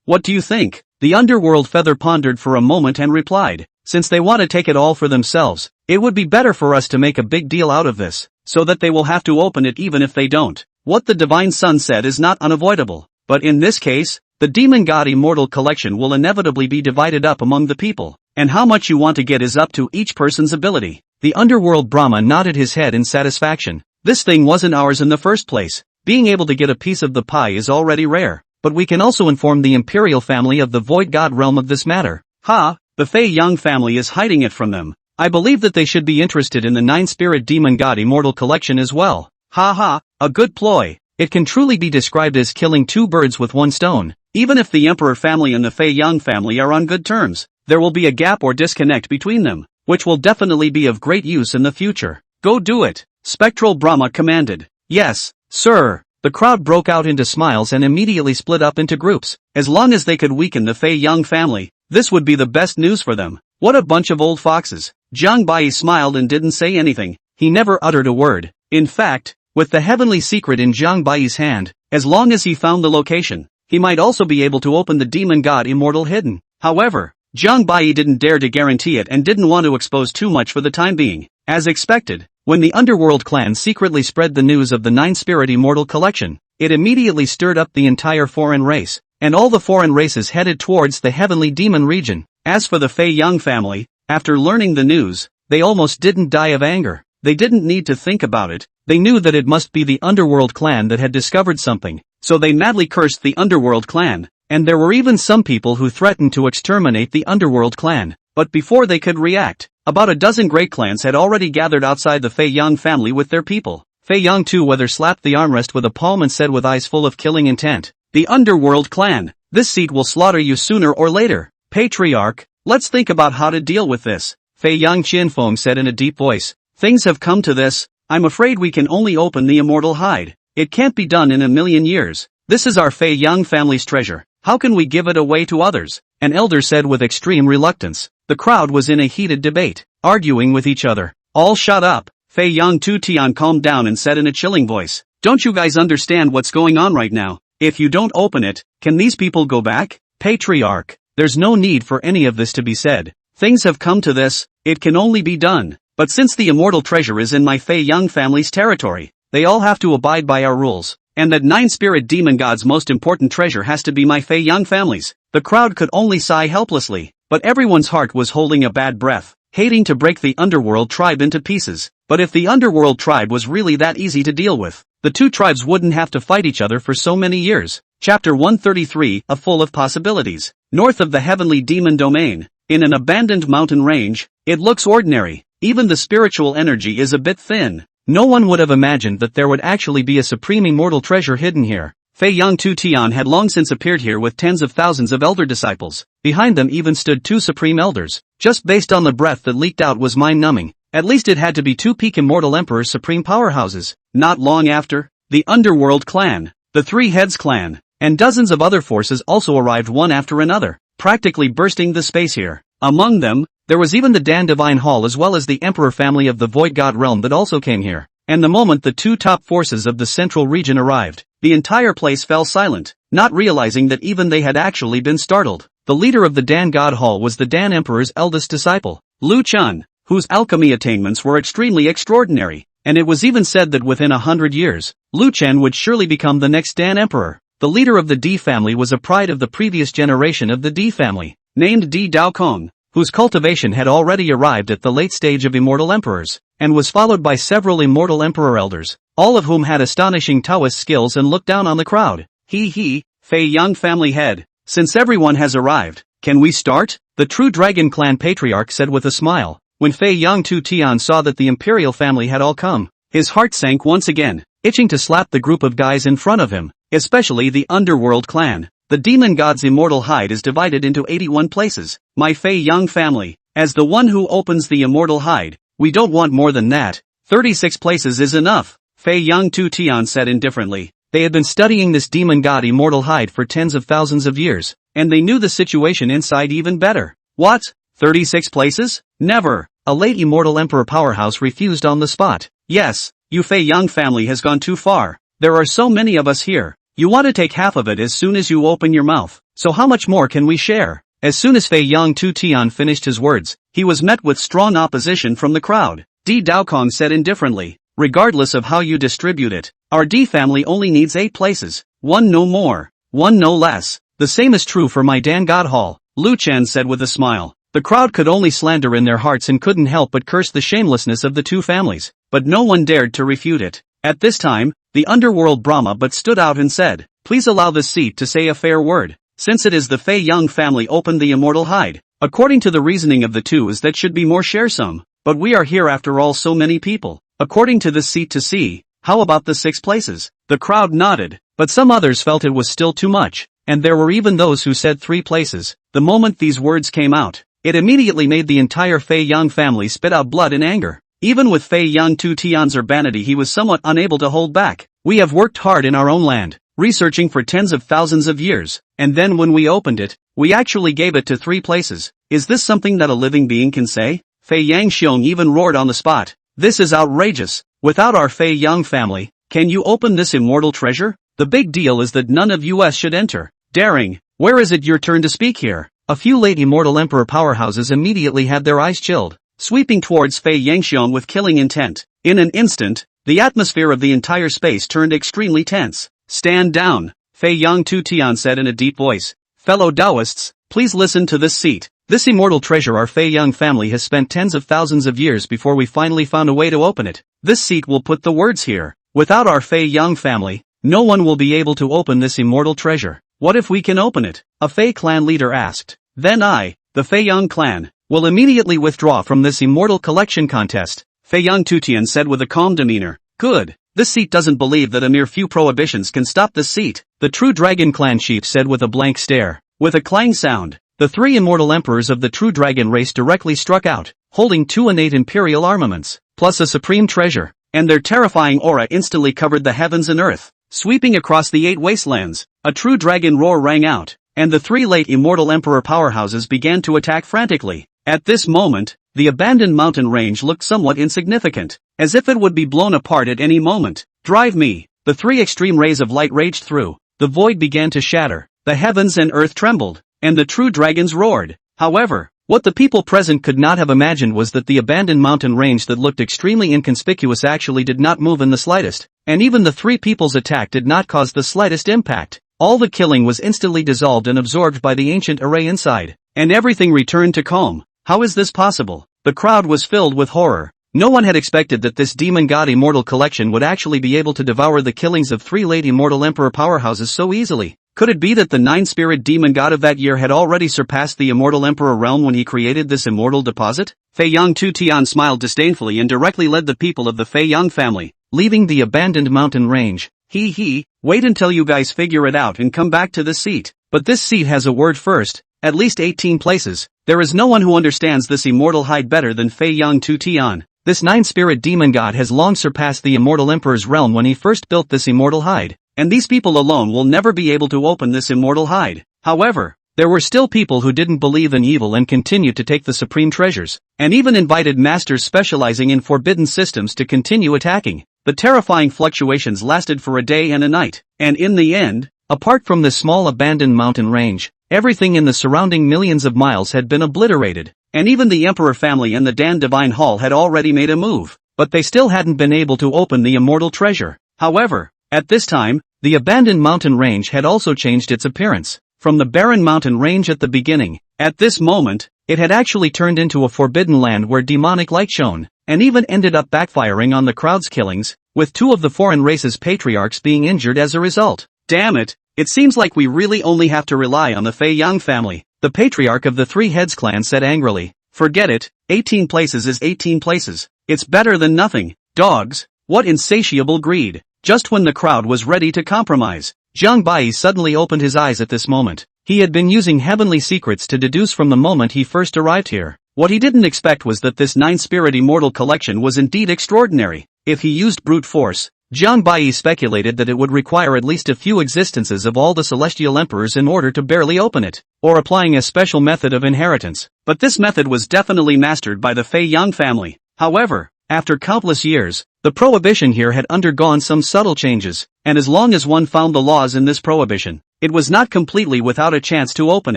what do you think? The Underworld Feather pondered for a moment and replied, since they want to take it all for themselves, it would be better for us to make a big deal out of this, so that they will have to open it even if they don't. What the Divine Sun said is not unavoidable, but in this case, the Demon God Immortal Collection will inevitably be divided up among the people, and how much you want to get is up to each person's ability. The Underworld Brahma nodded his head in satisfaction. This thing wasn't ours in the first place. Being able to get a piece of the pie is already rare, but we can also inform the Imperial family of the Void God realm of this matter. The Fei Young family is hiding it from them. I believe that they should be interested in the 9 Spirit Demon God Immortal Collection as well. A good ploy. It can truly be described as killing 2 birds with 1 stone. Even if the Emperor family and the Fei Young family are on good terms, there will be a gap or disconnect between them, which will definitely be of great use in the future. Go do it, Spectral Brahma commanded. Yes, sir. The crowd broke out into smiles and immediately split up into groups. As long as they could weaken the Fei Young family, this would be the best news for them. What a bunch of old foxes. Jiang Bai smiled and didn't say anything. He never uttered a word. In fact, with the heavenly secret in Jiang Bai's hand, as long as he found the location, he might also be able to open the demon god immortal hidden. However, Jiang Bai didn't dare to guarantee it and didn't want to expose too much for the time being. As expected, when the underworld clan secretly spread the news of the 9-spirit immortal collection, it immediately stirred up the entire foreign race, and all the foreign races headed towards the heavenly demon region. As for the Fei Yang family, after learning the news, they almost didn't die of anger. They didn't need to think about it. They knew that it must be the underworld clan that had discovered something, so they madly cursed the underworld clan, and there were even some people who threatened to exterminate the underworld clan. But before they could react, about a dozen great clans had already gathered outside the Fei Yang family with their people. Fei Yang too weather slapped the armrest with a palm and said with eyes full of killing intent, "The underworld clan, this seat will slaughter you sooner or later. Patriarch, let's think about how to deal with this." Fei Yang Qianfeng said in a deep voice, "Things have come to this. I'm afraid we can only open the immortal hide. It can't be done in a million years. This is our Fei Yang family's treasure. How can we give it away to others?" An elder said with extreme reluctance. The crowd was in a heated debate, arguing with each other. "All shut up." Fei Yang Tu Tian calmed down and said in a chilling voice, "Don't you guys understand what's going on right now? If you don't open it, can these people go back?" "Patriarch, there's no need for any of this to be said. Things have come to this, it can only be done. But since the immortal treasure is in my Fei Yang family's territory, they all have to abide by our rules. And that 9-spirit demon god's most important treasure has to be my Fei Yang family's." The crowd could only sigh helplessly, but everyone's heart was holding a bad breath, hating to break the underworld tribe into pieces. But if the underworld tribe was really that easy to deal with, the two tribes wouldn't have to fight each other for so many years. Chapter 133, a full of possibilities. North of the heavenly demon domain, in an abandoned mountain range, it looks ordinary. Even the spiritual energy is a bit thin. No one would have imagined that there would actually be a supreme immortal treasure hidden here. Fei Yang Tu Tian had long since appeared here with tens of thousands of elder disciples. Behind them even stood two supreme elders. Just based on the breath that leaked out was mind-numbing. At least it had to be two peak immortal emperors' supreme powerhouses. Not long after, the Underworld clan, the Three Heads clan, and dozens of other forces also arrived one after another, practically bursting the space here. Among them, there was even the Dan Divine Hall as well as the Emperor family of the Void God realm that also came here. And the moment the two top forces of the central region arrived, the entire place fell silent, not realizing that even they had actually been startled. The leader of the Dan God Hall was the Dan Emperor's eldest disciple, Lu Chun, whose alchemy attainments were extremely extraordinary, and it was even said that within 100 years, Lu Chen would surely become the next Dan Emperor. The leader of the Di family was a pride of the previous generation of the Di family, named Di Daokong, whose cultivation had already arrived at the late stage of immortal emperors, and was followed by several immortal emperor elders, all of whom had astonishing Taoist skills and looked down on the crowd. "He, Fei Yang family head, since everyone has arrived, can we start?" The true Dragon Clan patriarch said with a smile. When Fei Yang Tu Tian saw that the imperial family had all come, his heart sank once again, itching to slap the group of guys in front of him, especially the Underworld clan. The demon god's immortal hide is divided into 81 places. My Fei Yang family, as the one who opens the immortal hide, we don't want more than that. 36 places is enough, Fei Yang Tu Tian said indifferently. They had been studying this demon god immortal hide for tens of thousands of years, and they knew the situation inside even better. What? 36 places? Never! A late immortal emperor powerhouse refused on the spot. Yes, you Fei Yang family has gone too far. There are so many of us here. You want to take half of it as soon as you open your mouth. So how much more can we share? As soon as Fei Yang Tu Tian finished his words, he was met with strong opposition from the crowd. Di Daokong said indifferently, regardless of how you distribute it, our Di family only needs 8 places. One no more, one no less. The same is true for my Dan God Hall, Lu Chen said with a smile. The crowd could only slander in their hearts and couldn't help but curse the shamelessness of the two families, but no one dared to refute it. At this time, the underworld Brahma but stood out and said, "Please allow this seat to say a fair word. Since it is the Fei Yang family opened the immortal hide, according to the reasoning of the two is that should be more sharesome, but we are here after all so many people. According to this seat to see, how about the 6 places?" The crowd nodded, but some others felt it was still too much, and there were even those who said 3 places. The moment these words came out, it immediately made the entire Fei Yang family spit out blood in anger. Even with Fei Yang Tu Tian's urbanity he was somewhat unable to hold back. "We have worked hard in our own land, researching for tens of thousands of years, and then when we opened it, We actually gave it to 3 places. Is this something that a living being can say? Fei Yangxiong even roared on the spot. This is outrageous. Without our Fei Yang family, can you open this immortal treasure? The big deal is that none of us should enter. Daring, where is it your turn to speak here? A few late immortal emperor powerhouses immediately had their eyes chilled, sweeping towards Fei Yangxiong with killing intent. In an instant, the atmosphere of the entire space turned extremely tense. Stand down, Fei Yang Tian said in a deep voice. Fellow Taoists, please listen to this seat. This immortal treasure our Fei Yang family has spent tens of thousands of years before we finally found a way to open it. This seat will put the words here. Without our Fei Yang family, no one will be able to open this immortal treasure. What if we can open it? A Fei clan leader asked. Then I, the Fei Yang clan, will immediately withdraw from this immortal collection contest, Fei Yang Tian said with a calm demeanor. Good. This seat doesn't believe that a mere few prohibitions can stop this seat, the true dragon clan chief said with a blank stare. With a clang sound, the 3 immortal emperors of the true dragon race directly struck out, holding 2 innate imperial armaments, plus a supreme treasure, and their terrifying aura instantly covered the heavens and earth. Sweeping across the 8 wastelands, a true dragon roar rang out, and the 3 late immortal emperor powerhouses began to attack frantically. At this moment, the abandoned mountain range looked somewhat insignificant, as if it would be blown apart at any moment. Drive me! The 3 extreme rays of light raged through, the void began to shatter, the heavens and earth trembled, and the true dragons roared. However, what the people present could not have imagined was that the abandoned mountain range that looked extremely inconspicuous actually did not move in the slightest, and even the 3 people's attack did not cause the slightest impact. All the killing was instantly dissolved and absorbed by the ancient array inside, and everything returned to calm. How is this possible? The crowd was filled with horror. No one had expected that this demon god immortal collection would actually be able to devour the killings of 3 late immortal emperor powerhouses so easily. Could it be that the 9-spirit demon god of that year had already surpassed the immortal emperor realm when he created this immortal deposit? Fei Yang Tian smiled disdainfully and directly led the people of the Fei Yang family, leaving the abandoned mountain range. Wait until you guys figure it out and come back to the seat. But this seat has a word first, at least 18 places. There is no one who understands this immortal hide better than Fei Yang Tian. This 9-spirit demon god has long surpassed the immortal emperor's realm when he first built this immortal hide, and these people alone will never be able to open this immortal hide. However, there were still people who didn't believe in evil and continued to take the supreme treasures, and even invited masters specializing in forbidden systems to continue attacking. The terrifying fluctuations lasted for a day and a night, and in the end, apart from this small abandoned mountain range, everything in the surrounding millions of miles had been obliterated, and even the Emperor family and the Dan Divine Hall had already made a move, but they still hadn't been able to open the immortal treasure. However, at this time, the abandoned mountain range had also changed its appearance. From the barren mountain range at the beginning, at this moment, it had actually turned into a forbidden land where demonic light shone, and even ended up backfiring on the crowd's killings, with 2 of the foreign race's patriarchs being injured as a result. Damn it, it seems like we really only have to rely on the Fei Yang family, the patriarch of the 3 Heads clan said angrily. Forget it, 18 places is 18 places. It's better than nothing. Dogs, what insatiable greed. Just when the crowd was ready to compromise, Zhang Bai suddenly opened his eyes at this moment. He had been using heavenly secrets to deduce from the moment he first arrived here. What he didn't expect was that this 9-spirit immortal collection was indeed extraordinary. If he used brute force, Zhang Bai speculated that it would require at least a few existences of all the celestial emperors in order to barely open it, or applying a special method of inheritance. But this method was definitely mastered by the Fei Yang family. However, after countless years, the prohibition here had undergone some subtle changes, and as long as one found the laws in this prohibition, it was not completely without a chance to open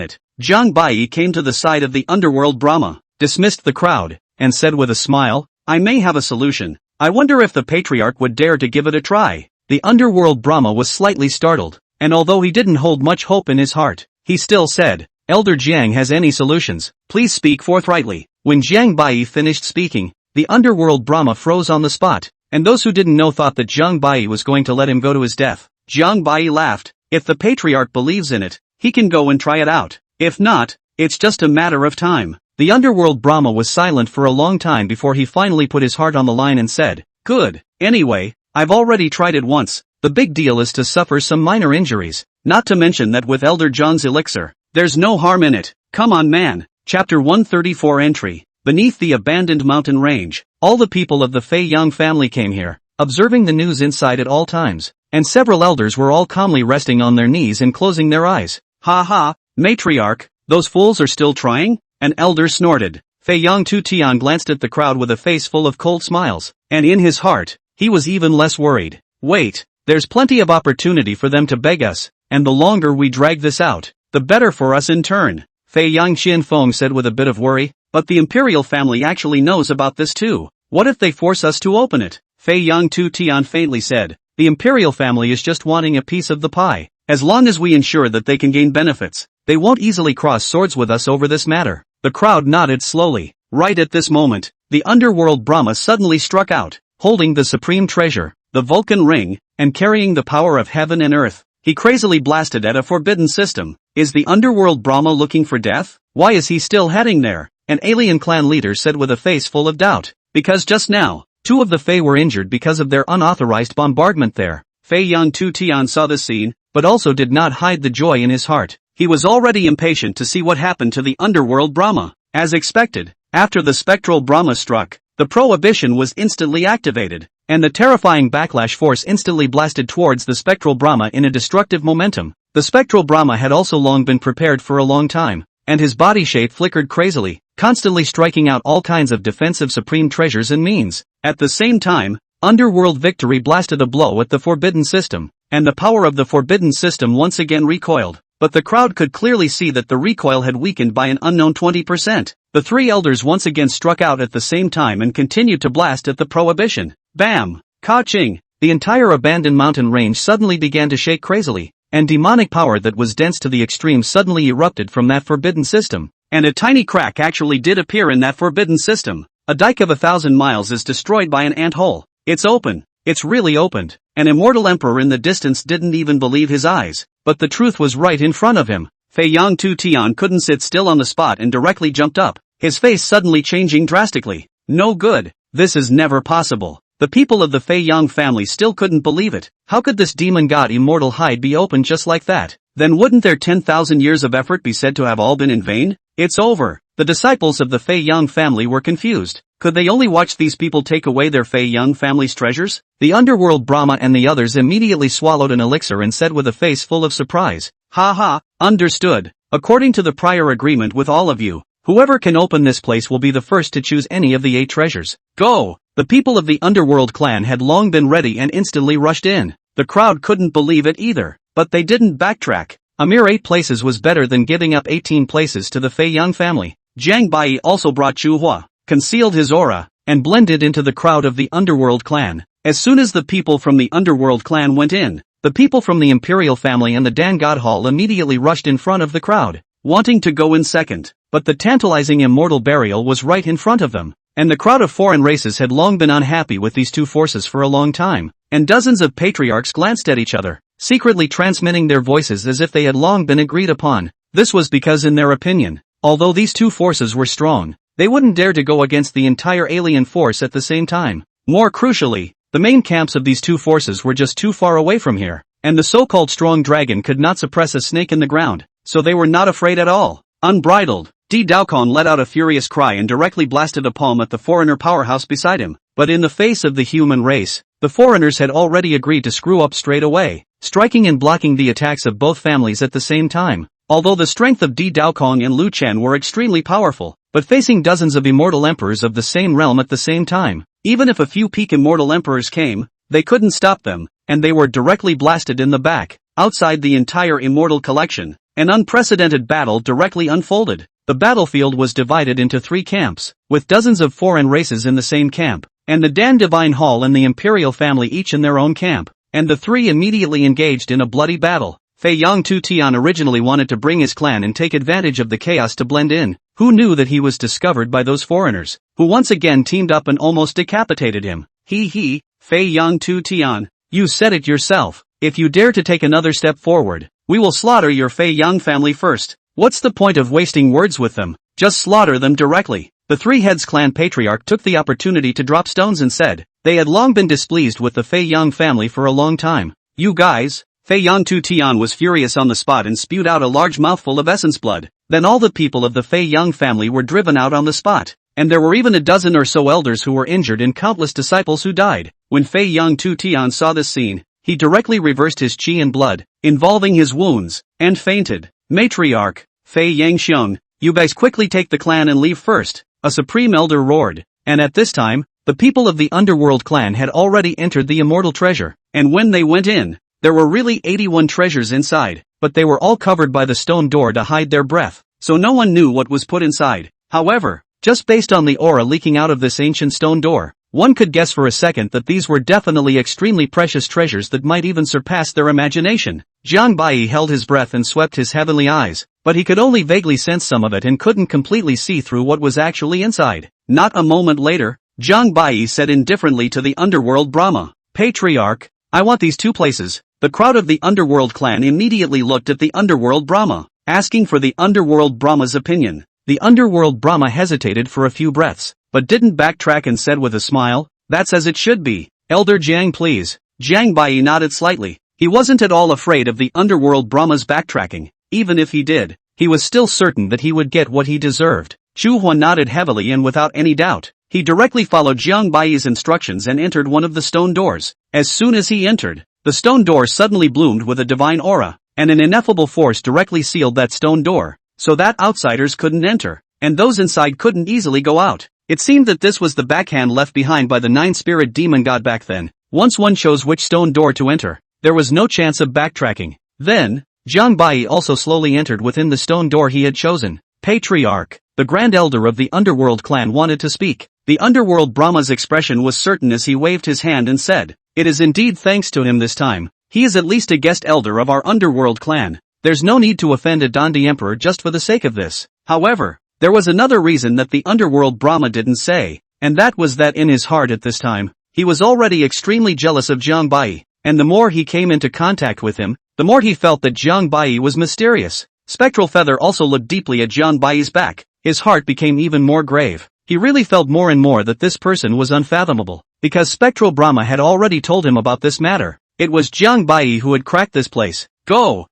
it. Zhang Bai came to the side of the underworld Brahma, dismissed the crowd, and said with a smile, I may have a solution. I wonder if the patriarch would dare to give it a try. The underworld Brahma was slightly startled, and although he didn't hold much hope in his heart, he still said, Elder Jiang has any solutions, please speak forthrightly. When Jiang Bai finished speaking, the underworld Brahma froze on the spot, and those who didn't know thought that Zhang Bai was going to let him go to his death. Zhang Bai laughed. If the patriarch believes in it, he can go and try it out. If not, it's just a matter of time. The underworld Brahma was silent for a long time before he finally put his heart on the line and said, Good. Anyway, I've already tried it once. The big deal is to suffer some minor injuries, not to mention that with Elder John's elixir, there's no harm in it. Come on man. Chapter 134 Entry. Beneath the abandoned mountain range, all the people of the Fei Yang family came here, observing the news inside at all times, and several elders were all calmly resting on their knees and closing their eyes. Ha ha, Matriarch, those fools are still trying? An elder snorted. Fei Yong Tu Tian glanced at the crowd with a face full of cold smiles, and in his heart, he was even less worried. Wait, there's plenty of opportunity for them to beg us, and the longer we drag this out, the better for us in turn, Fei Yang Qianfeng said with a bit of worry. But the imperial family actually knows about this too. What if they force us to open it? Fei Yang Tu Tian faintly said. The imperial family is just wanting a piece of the pie. As long as we ensure that they can gain benefits, they won't easily cross swords with us over this matter. The crowd nodded slowly. Right at this moment, the underworld Brahma suddenly struck out, holding the supreme treasure, the Vulcan ring, and carrying the power of heaven and earth. He crazily blasted at a forbidden system. Is the underworld Brahma looking for death? Why is he still heading there? An alien clan leader said with a face full of doubt. Because just now, 2 of the Fey were injured because of their unauthorized bombardment there. Fei Yang Tu Tian saw the scene, but also did not hide the joy in his heart. He was already impatient to see what happened to the underworld Brahma. As expected, after the spectral Brahma struck, the prohibition was instantly activated, and the terrifying backlash force instantly blasted towards the spectral Brahma in a destructive momentum. The spectral Brahma had also long been prepared for a long time, and his body shape flickered crazily, constantly striking out all kinds of defensive supreme treasures and means. At the same time, Underworld Victory blasted a blow at the forbidden system, and the power of the forbidden system once again recoiled. But the crowd could clearly see that the recoil had weakened by an unknown 20%. The 3 elders once again struck out at the same time and continued to blast at the prohibition. Bam! Ka-ching! The entire abandoned mountain range suddenly began to shake crazily, and demonic power that was dense to the extreme suddenly erupted from that forbidden system. And a tiny crack actually did appear in that forbidden system. A dike of 1,000 miles is destroyed by an ant hole. It's open. It's really opened. An immortal emperor in the distance didn't even believe his eyes. But the truth was right in front of him. Fei Yang Tu Tian couldn't sit still on the spot and directly jumped up, his face suddenly changing drastically. No good. This is never possible. The people of the Fei Yang family still couldn't believe it. How could this demon god immortal hide be opened just like that? Then wouldn't their 10,000 years of effort be said to have all been in vain? It's over. The disciples of the Fei Yang family were confused. Could they only watch these people take away their Fei Yang family's treasures? The underworld Brahma and the others immediately swallowed an elixir and said with a face full of surprise, "Ha ha, understood. According to the prior agreement with all of you, whoever can open this place will be the first to choose any of the 8 treasures. Go!" The people of the underworld clan had long been ready and instantly rushed in. The crowd couldn't believe it either, but they didn't backtrack. A mere 8 places was better than giving up 18 places to the Fei Yang family. Jiang Bai also brought Chu Hua, concealed his aura, and blended into the crowd of the underworld clan. As soon as the people from the underworld clan went in, the people from the imperial family and the Dan God Hall immediately rushed in front of the crowd, wanting to go in second. But the tantalizing immortal burial was right in front of them, and the crowd of foreign races had long been unhappy with these 2 forces for a long time, and dozens of patriarchs glanced at each other, secretly transmitting their voices as if they had long been agreed upon. This was because in their opinion, although these 2 forces were strong, they wouldn't dare to go against the entire alien force at the same time. More crucially, the main camps of these 2 forces were just too far away from here, and the so-called strong dragon could not suppress a snake in the ground, so they were not afraid at all. Unbridled, Di Daokon let out a furious cry and directly blasted a palm at the foreigner powerhouse beside him. But in the face of the human race, the foreigners had already agreed to screw up straight away, striking and blocking the attacks of both families at the same time. Although the strength of Di Daokong and Lu Chen were extremely powerful, but facing dozens of immortal emperors of the same realm at the same time, even if a few peak immortal emperors came, they couldn't stop them, and they were directly blasted in the back. Outside the entire immortal collection, an unprecedented battle directly unfolded. The battlefield was divided into 3 camps, with dozens of foreign races in the same camp, and the Dan Divine Hall and the Imperial family each in their own camp, and the 3 immediately engaged in a bloody battle. Fei Yang Tu Tian originally wanted to bring his clan and take advantage of the chaos to blend in. Who knew that he was discovered by those foreigners, who once again teamed up and almost decapitated him? He, Fei Yang Tu Tian, you said it yourself. If you dare to take another step forward, we will slaughter your Fei Yang family first. What's the point of wasting words with them? Just slaughter them directly. The 3 Heads clan patriarch took the opportunity to drop stones and said, they had long been displeased with the Fei Yang family for a long time. You guys? Fei Yang Tu Tian was furious on the spot and spewed out a large mouthful of essence blood. Then all the people of the Fei Yang family were driven out on the spot, and there were even a dozen or so elders who were injured and countless disciples who died. When Fei Yang Tu Tian saw this scene, he directly reversed his chi and blood, involving his wounds, and fainted. Matriarch, Fei Yangxiong, you guys quickly take the clan and leave first, a supreme elder roared. And at this time, the people of the Underworld clan had already entered the immortal treasure, and when they went in, there were really 81 treasures inside, but they were all covered by the stone door to hide their breath, so no one knew what was put inside. However, just based on the aura leaking out of this ancient stone door, one could guess for a second that these were definitely extremely precious treasures that might even surpass their imagination. Jiang Bai held his breath and swept his heavenly eyes, but he could only vaguely sense some of it and couldn't completely see through what was actually inside. Not a moment later, Jiang Bai said indifferently to the Underworld Brahma, Patriarch, I want these two places. The crowd of the Underworld clan immediately looked at the Underworld Brahma, asking for the Underworld Brahma's opinion. The Underworld Brahma hesitated for a few breaths, but didn't backtrack and said with a smile, that's as it should be. Elder Jiang please. Jiang Bai nodded slightly. He wasn't at all afraid of the Underworld Brahma's backtracking. Even if he did, he was still certain that he would get what he deserved. Chu Huan nodded heavily and without any doubt, he directly followed Jiang Bai's instructions and entered one of the stone doors. As soon as he entered, the stone door suddenly bloomed with a divine aura, and an ineffable force directly sealed that stone door, so that outsiders couldn't enter, and those inside couldn't easily go out. It seemed that this was the backhand left behind by the nine-spirit demon god back then. Once one chose which stone door to enter, there was no chance of backtracking. Then, Jiang Bai also slowly entered within the stone door he had chosen. Patriarch, the Grand Elder of the Underworld clan wanted to speak. The Underworld Brahma's expression was certain as he waved his hand and said, it is indeed thanks to him this time. He is at least a guest elder of our Underworld clan. There's no need to offend a Dandi Emperor just for the sake of this. However, there was another reason that the Underworld Brahma didn't say, and that was that in his heart at this time, he was already extremely jealous of Jiang Bai, and the more he came into contact with him, the more he felt that Jiang Bai was mysterious. Spectral Feather also looked deeply at Jiang Bai's back. His heart became even more grave. He really felt more and more that this person was unfathomable, because Spectral Brahma had already told him about this matter. It was Jiang Bai who had cracked this place. Go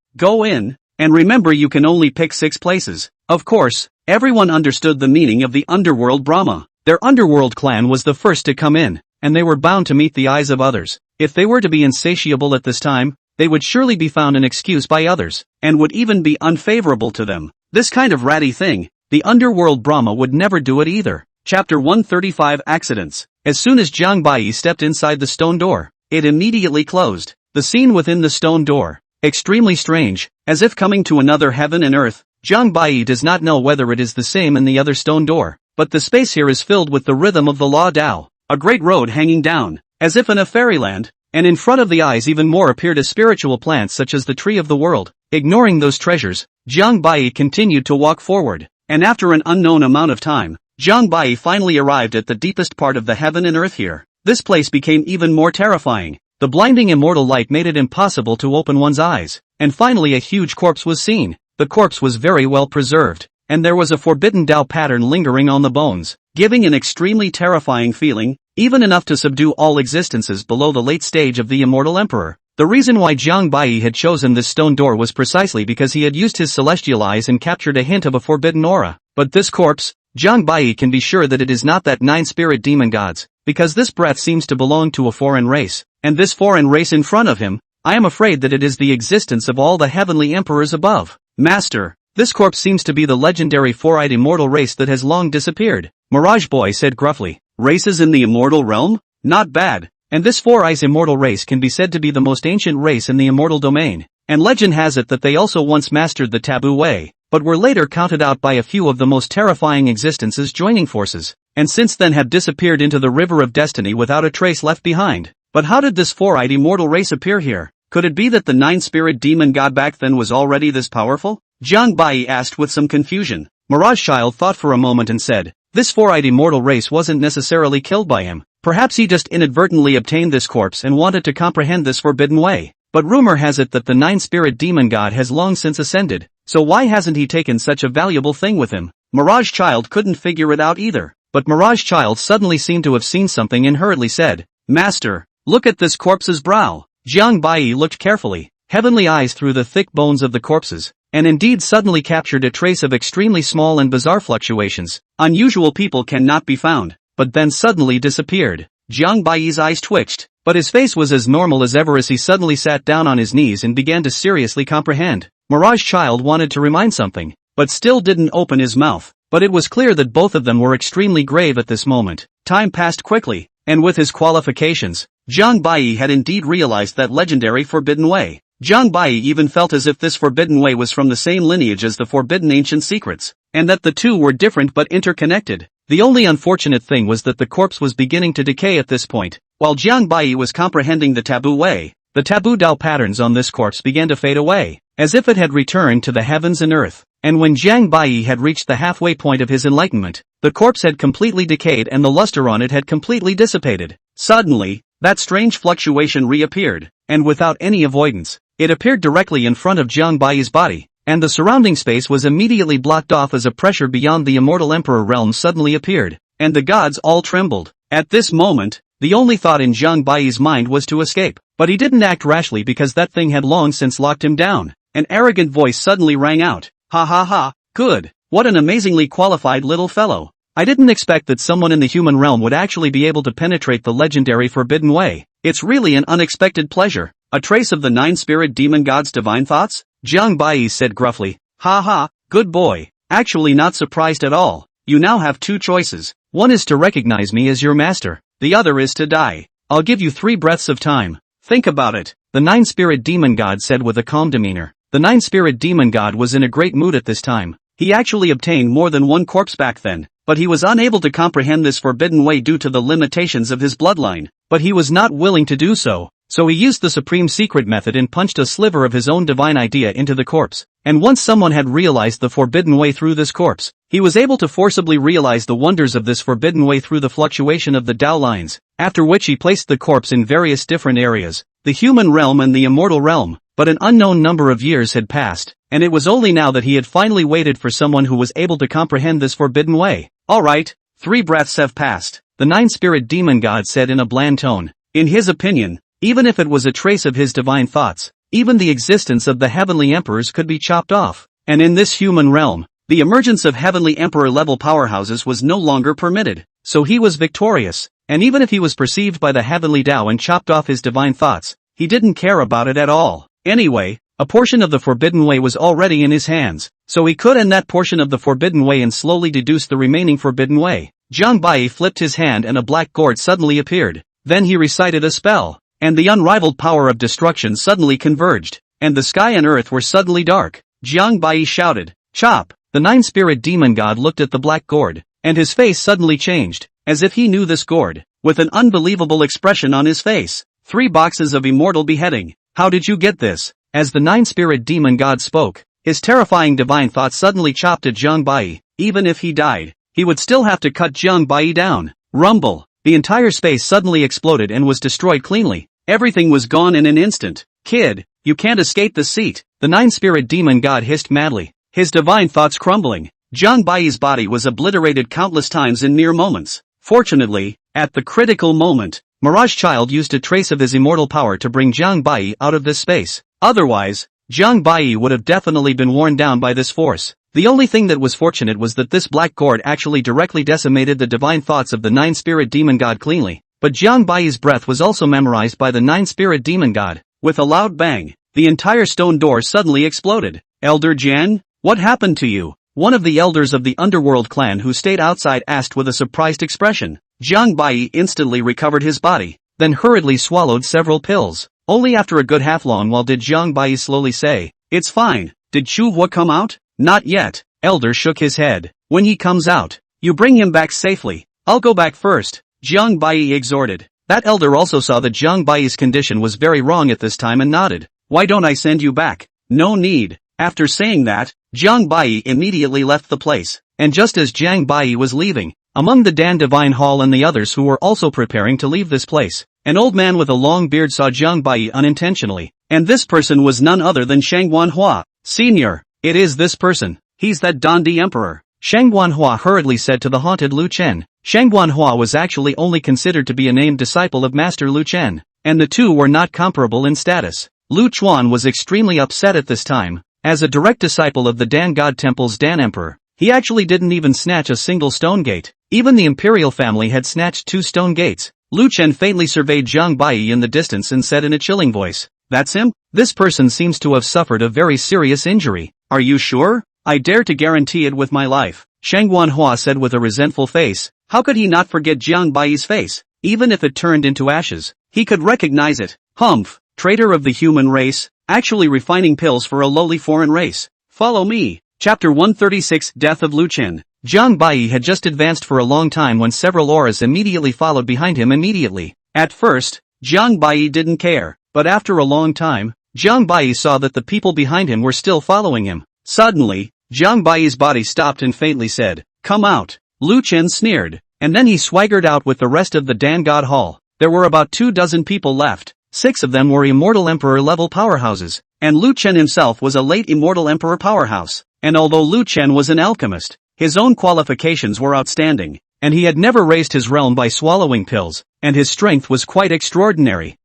in, and remember you can only pick 6 places. Of course, everyone understood the meaning of the Underworld Brahma. Their Underworld clan was the first to come in, and they were bound to meet the eyes of others. If they were to be insatiable at this time, they would surely be found an excuse by others, and would even be unfavorable to them. This kind of ratty thing, the Underworld Brahma would never do it either. Chapter 135 Accidents. As soon as Jiang Bai stepped inside the stone door, it immediately closed. The scene within the stone door, extremely strange, as if coming to another heaven and earth. Jiang Bai does not know whether it is the same in the other stone door, but the space here is filled with the rhythm of the Law Dao, a great road hanging down, as if in a fairyland, and in front of the eyes even more appeared as spiritual plants such as the tree of the world. Ignoring those treasures, Jiang Bai continued to walk forward, and after an unknown amount of time, Jiang Bai finally arrived at the deepest part of the heaven and earth here. This place became even more terrifying. The blinding immortal light made it impossible to open one's eyes, and finally a huge corpse was seen. The corpse was very well preserved, and there was a forbidden Dao pattern lingering on the bones, giving an extremely terrifying feeling, even enough to subdue all existences below the late stage of the immortal emperor. The reason why Jiang Bai had chosen this stone door was precisely because he had used his celestial eyes and captured a hint of a forbidden aura. But this corpse, Jiang Bai can be sure that it is not that 9-spirit demon gods, because this breath seems to belong to a foreign race, and this foreign race in front of him, I am afraid that it is the existence of all the heavenly emperors above. Master, this corpse seems to be the legendary four-eyed immortal race that has long disappeared, Mirage Boy said gruffly. Races in the immortal realm? Not bad. And this four-eyes immortal race can be said to be the most ancient race in the immortal domain, and legend has it that they also once mastered the taboo way, but were later counted out by a few of the most terrifying existences joining forces, and since then have disappeared into the river of destiny without a trace left behind. But how did this four-eyed immortal race appear here? Could it be that the 9-spirit demon god back then was already this powerful? Jiang Bai asked with some confusion. Mirage Child thought for a moment and said, this four-eyed immortal race wasn't necessarily killed by him. Perhaps he just inadvertently obtained this corpse and wanted to comprehend this forbidden way. But rumor has it that the 9-spirit demon god has long since ascended, so why hasn't he taken such a valuable thing with him? Mirage Child couldn't figure it out either, but Mirage Child suddenly seemed to have seen something and hurriedly said, Master, look at this corpse's brow. Jiang Bai looked carefully, heavenly eyes through the thick bones of the corpses, and indeed suddenly captured a trace of extremely small and bizarre fluctuations. Unusual people cannot be found, but then suddenly disappeared. Jiang Bai's eyes twitched, but his face was as normal as ever as he suddenly sat down on his knees and began to seriously comprehend. Mirage Child wanted to remind something, but still didn't open his mouth. But it was clear that both of them were extremely grave at this moment. Time passed quickly, and with his qualifications, Jiang Bai had indeed realized that legendary Forbidden Way. Jiang Bai even felt as if this Forbidden Way was from the same lineage as the Forbidden Ancient Secrets, and that the two were different but interconnected. The only unfortunate thing was that the corpse was beginning to decay at this point. While Jiang Bai was comprehending the taboo way, the taboo Dao patterns on this corpse began to fade away, as if it had returned to the heavens and earth. And when Jiang Bai had reached the halfway point of his enlightenment, the corpse had completely decayed and the luster on it had completely dissipated. Suddenly, that strange fluctuation reappeared, and without any avoidance, it appeared directly in front of Jiang Bai's body, and the surrounding space was immediately blocked off as a pressure beyond the immortal emperor realm suddenly appeared, and the gods all trembled. At this moment, the only thought in Jiang Bai's mind was to escape, but he didn't act rashly because that thing had long since locked him down. An arrogant voice suddenly rang out. Ha ha ha, good, what an amazingly qualified little fellow. I didn't expect that someone in the human realm would actually be able to penetrate the legendary Forbidden Way. It's really an unexpected pleasure. A trace of the 9 spirit demon god's divine thoughts? Jiang Bai said gruffly. Ha ha, good boy. Actually not surprised at all. You now have 2 choices. One is to recognize me as your master. The other is to die. I'll give you 3 breaths of time. Think about it. The 9 spirit demon god said with a calm demeanor. The 9 spirit demon god was in a great mood at this time. He actually obtained more than 1 corpse back then, but he was unable to comprehend this Forbidden Way due to the limitations of his bloodline. But he was not willing to do so, so he used the supreme secret method and punched a sliver of his own divine idea into the corpse. And once someone had realized the Forbidden Way through this corpse, he was able to forcibly realize the wonders of this Forbidden Way through the fluctuation of the Tao lines, after which he placed the corpse in various different areas, the human realm and the immortal realm. But an unknown number of years had passed, and it was only now that he had finally waited for someone who was able to comprehend this Forbidden Way. Alright, 3 breaths have passed, the 9 spirit demon god said in a bland tone. In his opinion, even if it was a trace of his divine thoughts, even the existence of the heavenly emperors could be chopped off. And in this human realm, the emergence of heavenly emperor-level powerhouses was no longer permitted. So he was victorious, and even if he was perceived by the heavenly Tao and chopped off his divine thoughts, he didn't care about it at all. Anyway, a portion of the Forbidden Way was already in his hands, so he could end that portion of the Forbidden Way and slowly deduce the remaining Forbidden Way. Jiang Bai flipped his hand and a black gourd suddenly appeared. Then he recited a spell, and the unrivaled power of destruction suddenly converged, and the sky and earth were suddenly dark. Jiang Bai shouted, "Chop!" The 9 spirit demon god looked at the black gourd, and his face suddenly changed, as if he knew this gourd, with an unbelievable expression on his face. 3 boxes of immortal beheading. How did you get this? As the 9 spirit demon god spoke, his terrifying divine thought suddenly chopped at Jiang Bai. Even if he died, he would still have to cut Jiang Bai down. Rumble. The entire space suddenly exploded and was destroyed cleanly. Everything was gone in an instant. Kid, you can't escape the seat. The 9 spirit demon god hissed madly, his divine thoughts crumbling. Jiang Bai's body was obliterated countless times in mere moments. Fortunately, at the critical moment, Mirage Child used a trace of his immortal power to bring Jiang Bai out of this space. Otherwise, Jiang Bai would have definitely been worn down by this force. The only thing that was fortunate was that this black gourd actually directly decimated the divine thoughts of the 9 spirit demon god cleanly. But Jiang Bai's breath was also memorized by the 9 spirit demon god. With a loud bang, the entire stone door suddenly exploded. Elder Jian, what happened to you? One of the elders of the underworld clan who stayed outside asked with a surprised expression. Jiang Bai instantly recovered his body, then hurriedly swallowed several pills. Only after a good half-long while did Jiang Bai slowly say, "It's fine." Did Chu Hua come out? Not yet. Elder shook his head. When he comes out, you bring him back safely. I'll go back first, Jiang Bai exhorted. That elder also saw that Jiang Bai's condition was very wrong at this time and nodded. Why don't I send you back? No need. After saying that, Jiang Bai immediately left the place. And just as Jiang Bai was leaving, among the Dan Divine Hall and the others who were also preparing to leave this place, an old man with a long beard saw Jiang Bai unintentionally, and this person was none other than Shang Guanhua. Senior, it is this person. He's that Dandi Emperor. Shang Guanhua hurriedly said to the haunted Lu Chen. Shang Guanhua was actually only considered to be a named disciple of Master Lu Chen, and the two were not comparable in status. Lu Chuan was extremely upset at this time. As a direct disciple of the Dan God Temple's Dan Emperor, he actually didn't even snatch a single stone gate. Even the imperial family had snatched 2 stone gates. Lu Chen faintly surveyed Jiang Bai in the distance and said in a chilling voice, That's him? This person seems to have suffered a very serious injury. Are you sure? I dare to guarantee it with my life, Shang Manhwa said with a resentful face. How could he not forget Jiang Baiyi's face? Even if it turned into ashes, he could recognize it. Humph, traitor of the human race, actually refining pills for a lowly foreign race. Follow me. Chapter 136 Death of Lu Chen. Jiang Baiyi had just advanced for a long time when several auras immediately followed behind him immediately. At first, Jiang Baiyi didn't care, but after a long time, Jiang Baiyi saw that the people behind him were still following him. Suddenly, Jiang Baiyi's body stopped and faintly said, "Come out." Lu Chen sneered, and then he swaggered out with the rest of the Dan God Hall. There were about 24 people left. 6 of them were immortal emperor-level powerhouses, and Lu Chen himself was a late immortal emperor powerhouse. And although Lu Chen was an alchemist, his own qualifications were outstanding, and he had never raised his realm by swallowing pills, and his strength was quite extraordinary.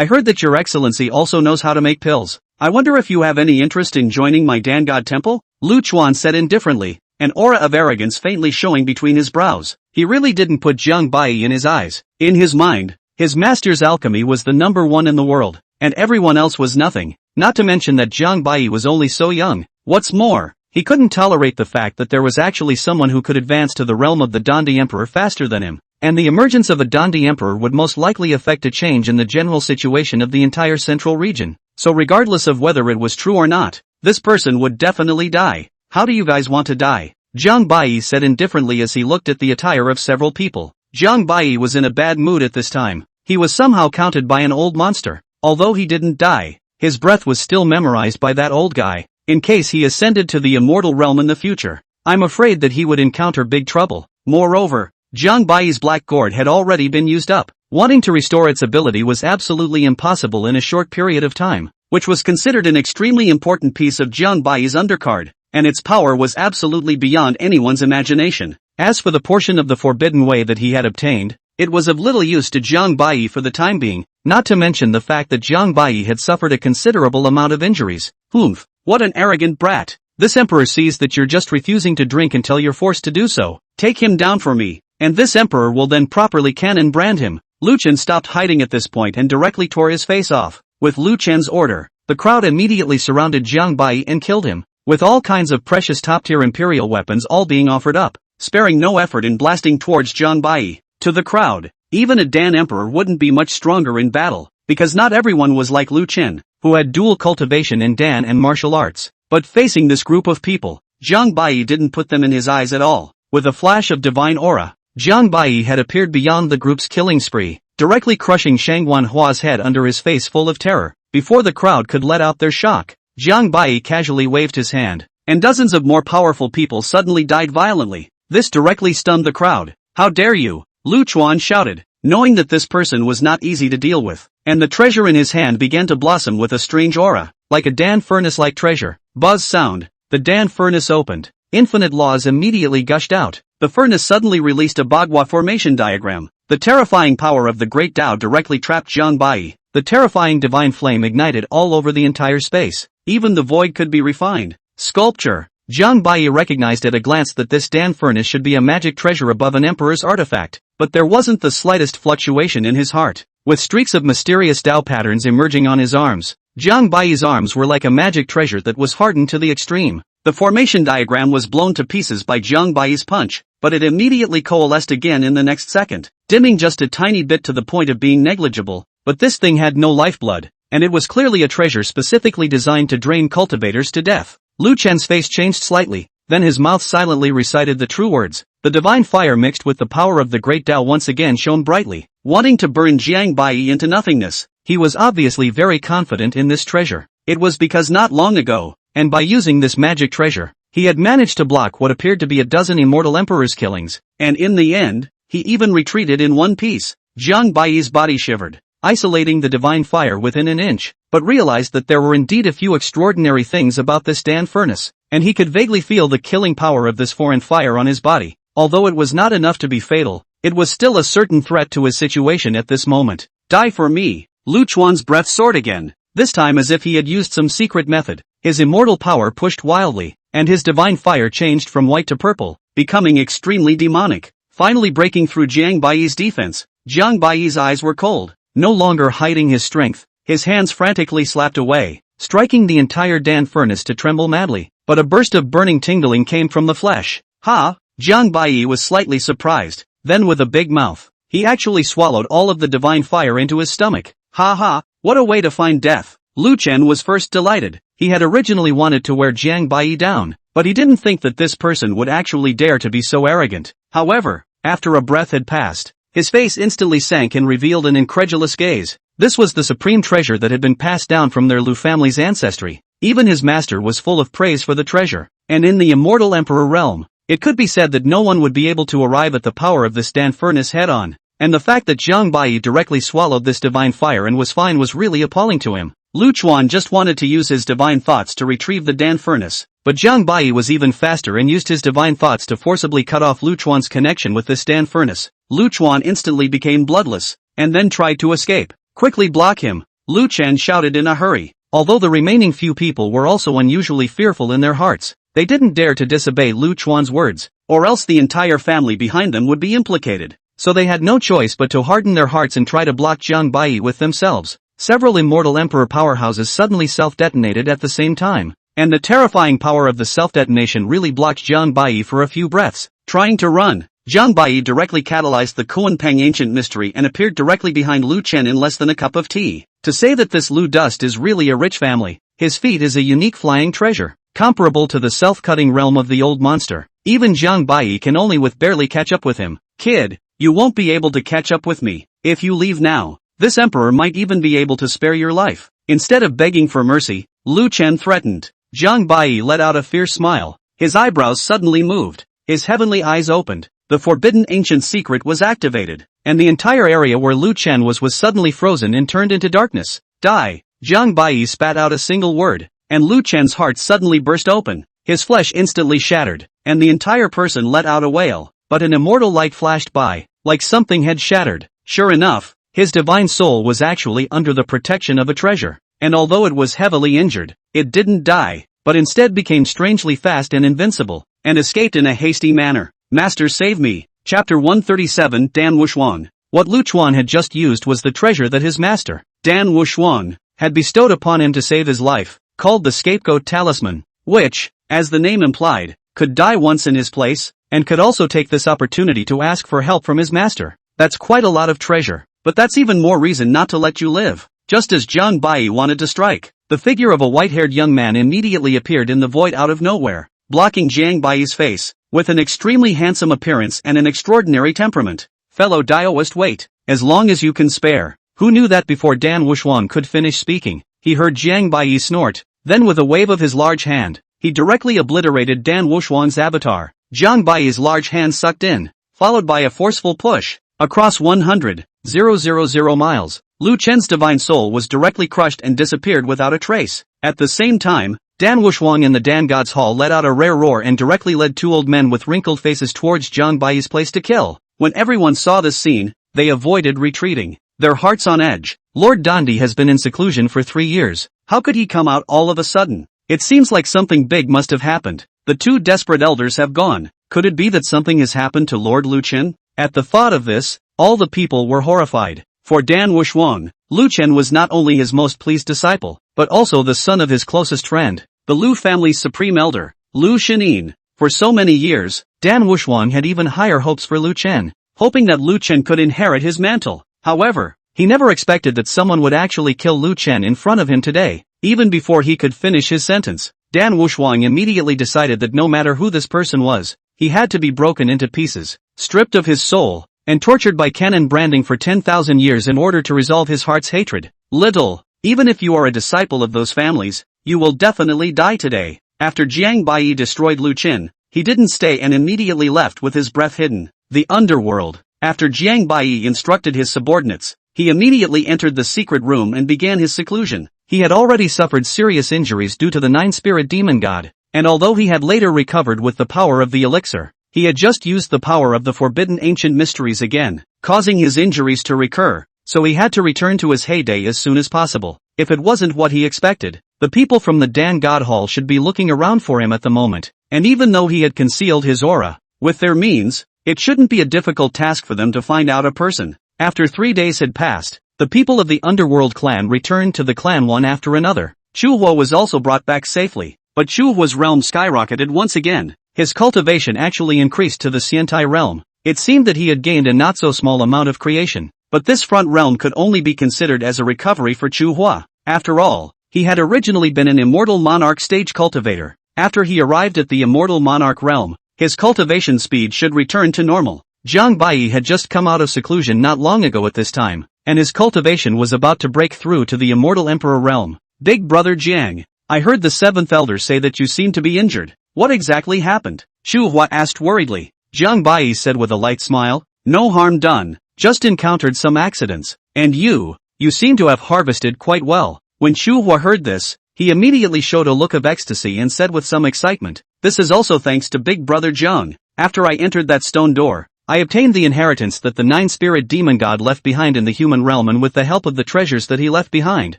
I heard that your excellency also knows how to make pills. I wonder if you have any interest in joining my Dan God temple? Lu Chuan said indifferently, an aura of arrogance faintly showing between his brows. He really didn't put Jiang Baiyi in his eyes. In his mind, his master's alchemy was the number one in the world, and everyone else was nothing, not to mention that Jiang Baiyi was only so young. What's more, he couldn't tolerate the fact that there was actually someone who could advance to the realm of the Dandi Emperor faster than him, and the emergence of a Dandi Emperor would most likely affect a change in the general situation of the entire central region. So regardless of whether it was true or not, this person would definitely die. How do you guys want to die? Jiang Baiyi said indifferently as he looked at the attire of several people. Jiang Baiyi was in a bad mood at this time. He was somehow counted by an old monster. Although he didn't die, his breath was still memorized by that old guy, in case he ascended to the immortal realm in the future. I'm afraid that he would encounter big trouble. Moreover, Jiang Baiyi's black gourd had already been used up. Wanting to restore its ability was absolutely impossible in a short period of time, which was considered an extremely important piece of Jiang Baiyi's undercard, and its power was absolutely beyond anyone's imagination. As for the portion of the forbidden way that he had obtained, it was of little use to Jiang Baiyi for the time being, not to mention the fact that Jiang Baiyi had suffered a considerable amount of injuries. Humph, what an arrogant brat. This emperor sees that you're just refusing to drink until you're forced to do so. Take him down for me, and this emperor will then properly canon brand him. Lu Chen stopped hiding at this point and directly tore his face off. With Lu Chen's order, the crowd immediately surrounded Jiang Baiyi and killed him, with all kinds of precious top-tier imperial weapons all being offered up, sparing no effort in blasting towards Jiang Baiyi. To the crowd, even a Dan Emperor wouldn't be much stronger in battle, because not everyone was like Lu Chen, who had dual cultivation in Dan and martial arts. But facing this group of people, Jiang Baiyi didn't put them in his eyes at all. With a flash of divine aura, Jiang Baiyi had appeared beyond the group's killing spree, directly crushing Shang Wanhua's head under his face full of terror. Before the crowd could let out their shock, Jiang Baiyi casually waved his hand, and dozens of more powerful people suddenly died violently. This directly stunned the crowd. How dare you? Lu Chuan shouted, knowing that this person was not easy to deal with, and the treasure in his hand began to blossom with a strange aura, like a Dan furnace-like treasure. Buzz sound, the Dan furnace opened. Infinite laws immediately gushed out. The furnace suddenly released a Bagua formation diagram. The terrifying power of the Great Tao directly trapped Jiang Baiyi. The terrifying divine flame ignited all over the entire space. Even the void could be refined. Sculpture. Jiang Baiyi recognized at a glance that this Dan furnace should be a magic treasure above an emperor's artifact, but there wasn't the slightest fluctuation in his heart. With streaks of mysterious Tao patterns emerging on his arms, Jiang Baiyi's arms were like a magic treasure that was hardened to the extreme. The formation diagram was blown to pieces by Jiang Baiyi's punch, but it immediately coalesced again in the next second, dimming just a tiny bit to the point of being negligible. But this thing had no lifeblood, and it was clearly a treasure specifically designed to drain cultivators to death. Lu Chen's face changed slightly, then his mouth silently recited the true words. The divine fire mixed with the power of the Great Tao once again shone brightly, wanting to burn Jiang Baiyi into nothingness. He was obviously very confident in this treasure. It was because not long ago, and by using this magic treasure, he had managed to block what appeared to be a dozen immortal emperors' killings, and in the end, he even retreated in one piece. Jiang Baiyi's body shivered, isolating the divine fire within an inch, but realized that there were indeed a few extraordinary things about this Dan furnace, and he could vaguely feel the killing power of this foreign fire on his body. Although it was not enough to be fatal, it was still a certain threat to his situation at this moment. Die for me. Lu Chuan's breath soared again, this time as if he had used some secret method. His immortal power pushed wildly, and his divine fire changed from white to purple, becoming extremely demonic, finally breaking through Jiang Baiyi's defense. Jiang Baiyi's eyes were cold. No longer hiding his strength, his hands frantically slapped away, striking the entire Dan furnace to tremble madly. But a burst of burning tingling came from the flesh. Ha! Jiang Baiyi was slightly surprised. Then with a big mouth, he actually swallowed all of the divine fire into his stomach. Ha ha, what a way to find death. Lu Chen was first delighted. He had originally wanted to wear Jiang Baiyi down, but he didn't think that this person would actually dare to be so arrogant. However, after a breath had passed, his face instantly sank and revealed an incredulous gaze. This was the supreme treasure that had been passed down from their Lu family's ancestry. Even his master was full of praise for the treasure, and in the immortal emperor realm, it could be said that no one would be able to arrive at the power of this Dan furnace head-on, and the fact that Jiang Baiyi directly swallowed this divine fire and was fine was really appalling to him. Lu Chuan just wanted to use his divine thoughts to retrieve the Dan furnace, but Jiang Baiyi was even faster and used his divine thoughts to forcibly cut off Lu Chuan's connection with this Dan furnace. Lu Chuan instantly became bloodless, and then tried to escape. Quickly block him, Lu Chen shouted in a hurry. Although the remaining few people were also unusually fearful in their hearts, they didn't dare to disobey Lu Chuan's words, or else the entire family behind them would be implicated. So they had no choice but to harden their hearts and try to block Jiang Baiyi with themselves. Several immortal emperor powerhouses suddenly self-detonated at the same time, and the terrifying power of the self-detonation really blocked Jiang Baiyi for a few breaths. Trying to run, Jiang Baiyi directly catalyzed the Kuanpeng ancient mystery and appeared directly behind Lu Chen in less than a cup of tea. To say that this Lu Dust is really a rich family, his feat is a unique flying treasure, comparable to the self-cutting realm of the old monster. Even Jiang Baiyi can only with barely catch up with him. Kid, you won't be able to catch up with me. If you leave now, this emperor might even be able to spare your life. Instead of begging for mercy, Lu Chen threatened. Jiang Baiyi let out a fierce smile. His eyebrows suddenly moved. His heavenly eyes opened. The forbidden ancient secret was activated, and the entire area where Lu Chen was suddenly frozen and turned into darkness. Die! Jiang Baiyi spat out a single word, and Lu Chen's heart suddenly burst open. His flesh instantly shattered, and the entire person let out a wail. But an immortal light flashed by, like something had shattered. Sure enough, his divine soul was actually under the protection of a treasure, and although it was heavily injured, it didn't die, but instead became strangely fast and invincible, and escaped in a hasty manner. Master, save me. Chapter 137 Dan Wushuang. What Lu Chuan had just used was the treasure that his master, Dan Wushuang, had bestowed upon him to save his life, called the scapegoat talisman, which, as the name implied, could die once in his place, and could also take this opportunity to ask for help from his master. That's quite a lot of treasure, but that's even more reason not to let you live. Just as Jiang Baiyi wanted to strike, the figure of a white-haired young man immediately appeared in the void out of nowhere, blocking Jiang Baiyi's face. With an extremely handsome appearance and an extraordinary temperament. Fellow Daoist, wait, as long as you can spare. Who knew that before Dan Wushuang could finish speaking, he heard Jiang Baiyi snort, then with a wave of his large hand, he directly obliterated Dan Wushuang's avatar. Jiang Baiyi's large hand sucked in, followed by a forceful push. Across 100,000 miles, Lu Chen's divine soul was directly crushed and disappeared without a trace. At the same time, Dan Wushuang in the Dan God's Hall let out a rare roar and directly led two old men with wrinkled faces towards Jiang Baiyi's place to kill. When everyone saw this scene, they avoided retreating, their hearts on edge. Lord Dandi has been in seclusion for 3 years. How could he come out all of a sudden? It seems like something big must have happened. The two desperate elders have gone. Could it be that something has happened to Lord Lu Chen? At the thought of this, all the people were horrified. For Dan Wushuang, Lu Chen was not only his most pleased disciple, but also the son of his closest friend, the Lu family's supreme elder, Lu Shenin. For so many years, Dan Wushuang had even higher hopes for Lu Chen, hoping that Lu Chen could inherit his mantle. However, he never expected that someone would actually kill Lu Chen in front of him today. Even before he could finish his sentence, Dan Wushuang immediately decided that no matter who this person was, he had to be broken into pieces, stripped of his soul, and tortured by cannon branding for 10,000 years in order to resolve his heart's hatred. Little, even if you are a disciple of those families, you will definitely die today. After Jiang Baiyi destroyed Lu Chen, he didn't stay and immediately left with his breath hidden. The underworld. After Jiang Baiyi instructed his subordinates, he immediately entered the secret room and began his seclusion. He had already suffered serious injuries due to the nine-spirit demon god, and although he had later recovered with the power of the elixir, he had just used the power of the forbidden ancient mysteries again, causing his injuries to recur, so he had to return to his heyday as soon as possible. If it wasn't what he expected, the people from the Dan God Hall should be looking around for him at the moment, and even though he had concealed his aura, with their means, it shouldn't be a difficult task for them to find out a person. After 3 days had passed, The people of the underworld clan returned to the clan one after another. Chuhua was also brought back safely, but Chuhua's realm skyrocketed once again. His cultivation actually increased to the Xiantai realm. It seemed that he had gained a not so small amount of creation, but this front realm could only be considered as a recovery for Chuhua. After all, he had originally been an immortal monarch stage cultivator. After he arrived at the immortal monarch realm, his cultivation speed should return to normal. Jiang Bai had just come out of seclusion not long ago at this time, and his cultivation was about to break through to the immortal emperor realm. Big brother Jiang, I heard the seventh elder say that you seem to be injured. What exactly happened? Chuhua asked worriedly. Jiang Bai said with a light smile, no harm done, just encountered some accidents. And you seem to have harvested quite well. When Chuhua heard this, he immediately showed a look of ecstasy and said with some excitement, this is also thanks to big brother Jiang. After I entered that stone door, I obtained the inheritance that the nine-spirit demon god left behind in the human realm, and with the help of the treasures that he left behind,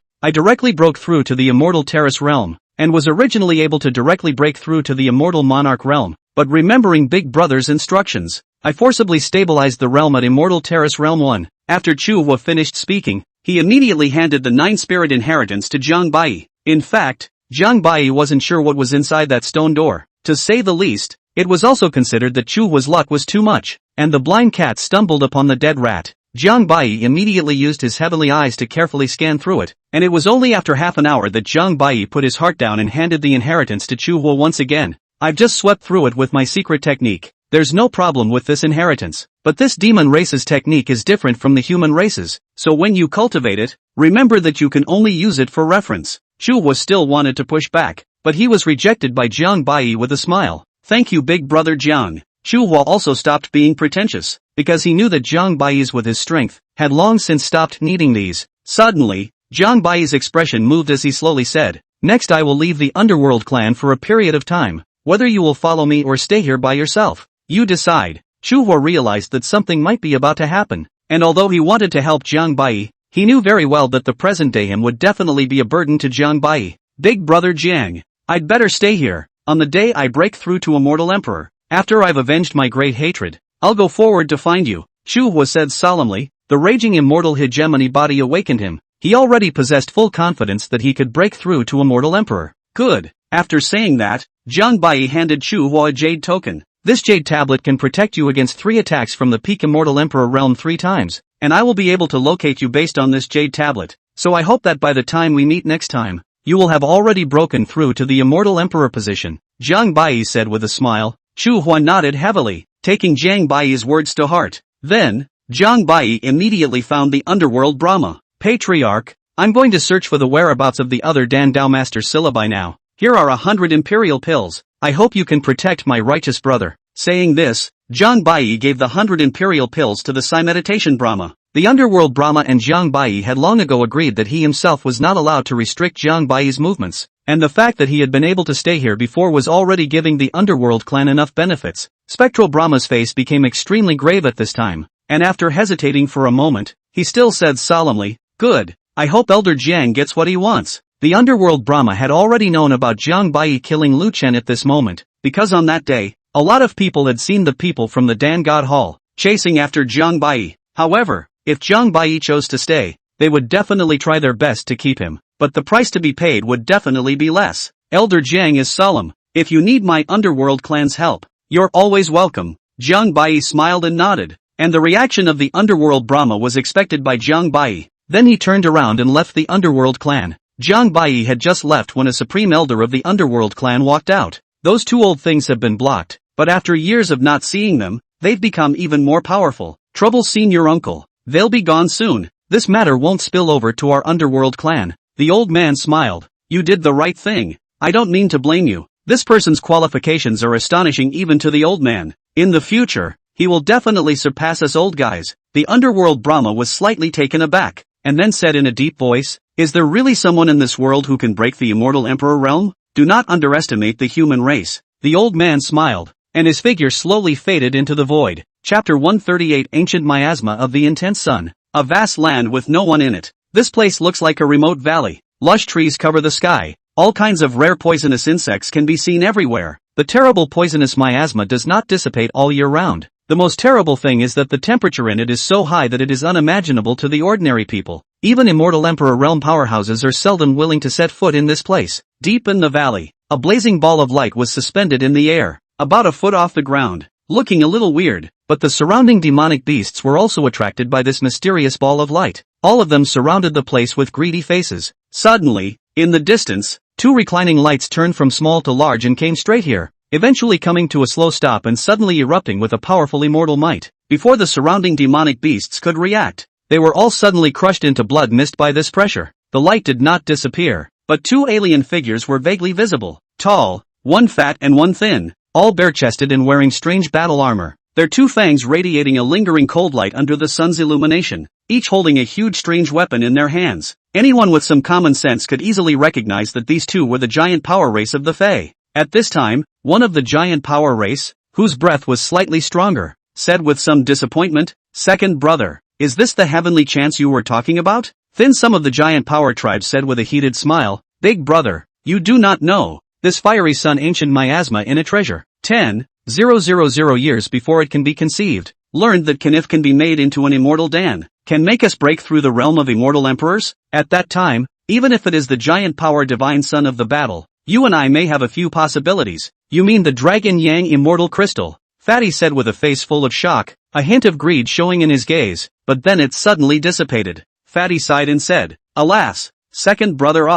I directly broke through to the immortal terrace realm, and was originally able to directly break through to the immortal monarch realm, but remembering big brother's instructions, I forcibly stabilized the realm at immortal terrace realm 1. After Chuhua finished speaking, he immediately handed the nine-spirit inheritance to Jiang Bai. In fact, Jiang Bai wasn't sure what was inside that stone door. To say the least, it was also considered that Chuhua's luck was too much, and the blind cat stumbled upon the dead rat. Jiang Bai immediately used his heavenly eyes to carefully scan through it, and it was only after half an hour that Jiang Bai put his heart down and handed the inheritance to Chuhua once again. I've just swept through it with my secret technique. There's no problem with this inheritance, but this demon race's technique is different from the human race's, so when you cultivate it, remember that you can only use it for reference. Chuhua still wanted to push back, but he was rejected by Jiang Bai with a smile. Thank you big brother Jiang. Chuhua also stopped being pretentious, because he knew that Jiang Bai's with his strength, had long since stopped needing these. Suddenly, Jiang Bai's expression moved as he slowly said, next I will leave the underworld clan for a period of time, whether you will follow me or stay here by yourself. You decide. Chuhua realized that something might be about to happen, and although he wanted to help Jiang Bai, he knew very well that the present day him would definitely be a burden to Jiang Bai. Big brother Jiang, I'd better stay here. On the day I break through to Immortal Emperor, after I've avenged my great hatred, I'll go forward to find you. Chuhua said solemnly. The raging immortal hegemony body awakened him. He already possessed full confidence that he could break through to Immortal Emperor. Good. After saying that, Jiang Bai handed Chuhua a jade token. This jade tablet can protect you against 3 attacks from the peak Immortal Emperor realm 3 times, and I will be able to locate you based on this jade tablet, so I hope that by the time we meet next time, you will have already broken through to the Immortal Emperor position. Jiang Bai said with a smile. Chuhua nodded heavily, taking Jiang Bai's words to heart. Then, Jiang Bai immediately found the underworld Brahma. Patriarch, I'm going to search for the whereabouts of the other Dan Dao Master syllabi now. Here are 100 imperial pills. I hope you can protect my righteous brother. Saying this, Jiang Bai gave the 100 imperial pills to the Psi Meditation Brahma. The underworld Brahma and Jiang Bai had long ago agreed that he himself was not allowed to restrict Jiang Bai's movements, and the fact that he had been able to stay here before was already giving the underworld clan enough benefits. Spectral Brahma's face became extremely grave at this time, and after hesitating for a moment, he still said solemnly, good, I hope Elder Jiang gets what he wants. The underworld Brahma had already known about Jiang Bai killing Lu Chen at this moment, because on that day, a lot of people had seen the people from the Dan God Hall, chasing after Jiang Bai. However, if Jiang Bai chose to stay, they would definitely try their best to keep him, but the price to be paid would definitely be less. Elder Jiang is solemn. If you need my underworld clan's help, you're always welcome. Jiang Bai smiled and nodded, and the reaction of the underworld Brahma was expected by Jiang Bai. Then he turned around and left the underworld clan. Jiang Bai had just left when a supreme elder of the underworld clan walked out. Those 2 old things have been blocked, but after years of not seeing them, they've become even more powerful. Trouble seen your uncle. They'll be gone soon. This matter won't spill over to our underworld clan. The old man smiled. You did the right thing. I don't mean to blame you. This person's qualifications are astonishing even to the old man. In the future, he will definitely surpass us old guys. The underworld Brahma was slightly taken aback, and then said in a deep voice, is there really someone in this world who can break the Immortal Emperor realm? Do not underestimate the human race. The old man smiled, and his figure slowly faded into the void. Chapter 138 Ancient Miasma of the Intense Sun. A vast land with no one in it. This place looks like a remote valley. Lush trees cover the sky. All kinds of rare poisonous insects can be seen everywhere. The terrible poisonous miasma does not dissipate all year round. The most terrible thing is that the temperature in it is so high that it is unimaginable to the ordinary people. Even immortal Emperor realm powerhouses are seldom willing to set foot in this place. Deep in the valley, a blazing ball of light was suspended in the air, about a foot off the ground, looking a little weird, but the surrounding demonic beasts were also attracted by this mysterious ball of light. All of them surrounded the place with greedy faces. Suddenly, in the distance, two reclining lights turned from small to large and came straight here, eventually coming to a slow stop and suddenly erupting with a powerful immortal might. Before the surrounding demonic beasts could react, they were all suddenly crushed into blood mist by this pressure. The light did not disappear, but two alien figures were vaguely visible, tall, one fat and one thin, all bare-chested and wearing strange battle armor, their two fangs radiating a lingering cold light under the sun's illumination, each holding a huge strange weapon in their hands. Anyone with some common sense could easily recognize that these two were the giant power race of the Fae. At this time, one of the giant power race, whose breath was slightly stronger, said with some disappointment, "Second brother, is this the heavenly chance you were talking about?" Then some of the giant power tribes said with a heated smile, "Big brother, you do not know, this fiery sun ancient miasma in a treasure, 10,000 years before it can be conceived, learned that Kanif can be made into an immortal Dan, can make us break through the realm of immortal emperors? At that time, even if it is the giant power divine son of the battle, you and I may have a few possibilities." "You mean the Dragon Yang immortal crystal?" Fatty said with a face full of shock, a hint of greed showing in his gaze, but then it suddenly dissipated. Fatty sighed and said, "Alas, second brother,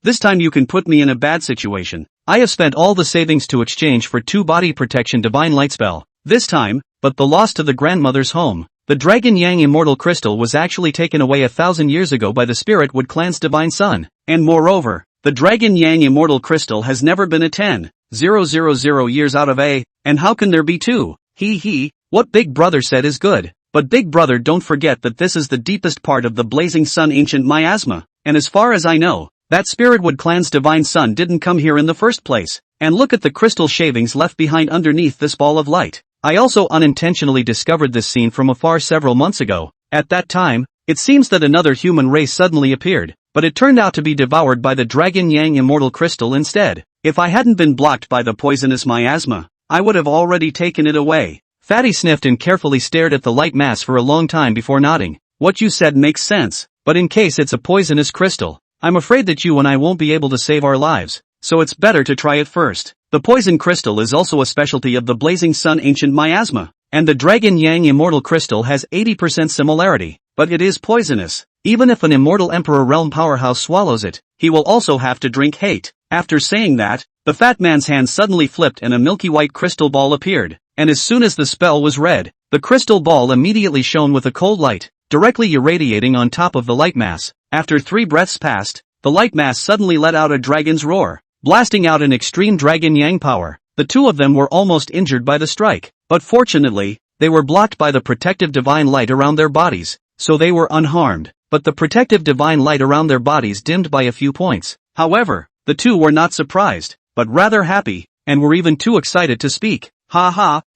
this time you can put me in a bad situation. I have spent all the savings to exchange for 2 body protection divine light spell. This time, but the loss to the grandmother's home. The Dragon Yang immortal crystal was actually taken away 1,000 years ago by the Spirit Wood clan's divine son, and moreover, the Dragon Yang immortal crystal has never been a 10,000 years out of a, and how can there be 2? What Big Brother said is good, but Big Brother don't forget that this is the deepest part of the blazing sun ancient miasma, and as far as I know, that Spiritwood clan's divine son didn't come here in the first place, and look at the crystal shavings left behind underneath this ball of light. I also unintentionally discovered this scene from afar several months ago. At that time, it seems that another human race suddenly appeared, but it turned out to be devoured by the Dragon Yang immortal crystal instead. If I hadn't been blocked by the poisonous miasma, I would have already taken it away." Fatty sniffed and carefully stared at the light mass for a long time before nodding. "What you said makes sense, but in case it's a poisonous crystal, I'm afraid that you and I won't be able to save our lives, so it's better to try it first. The poison crystal is also a specialty of the blazing sun ancient miasma, and the Dragon Yang immortal crystal has 80% similarity, but it is poisonous. Even if an immortal emperor realm powerhouse swallows it, he will also have to drink hate." After saying that, the fat man's hand suddenly flipped and a milky white crystal ball appeared, and as soon as the spell was read, the crystal ball immediately shone with a cold light, directly irradiating on top of the light mass. After 3 breaths passed, the light mass suddenly let out a dragon's roar, blasting out an extreme Dragon Yang power. The two of them were almost injured by the strike, but fortunately, they were blocked by the protective divine light around their bodies, so they were unharmed, but the protective divine light around their bodies dimmed by a few points. However, the two were not surprised, but rather happy, and were even too excited to speak.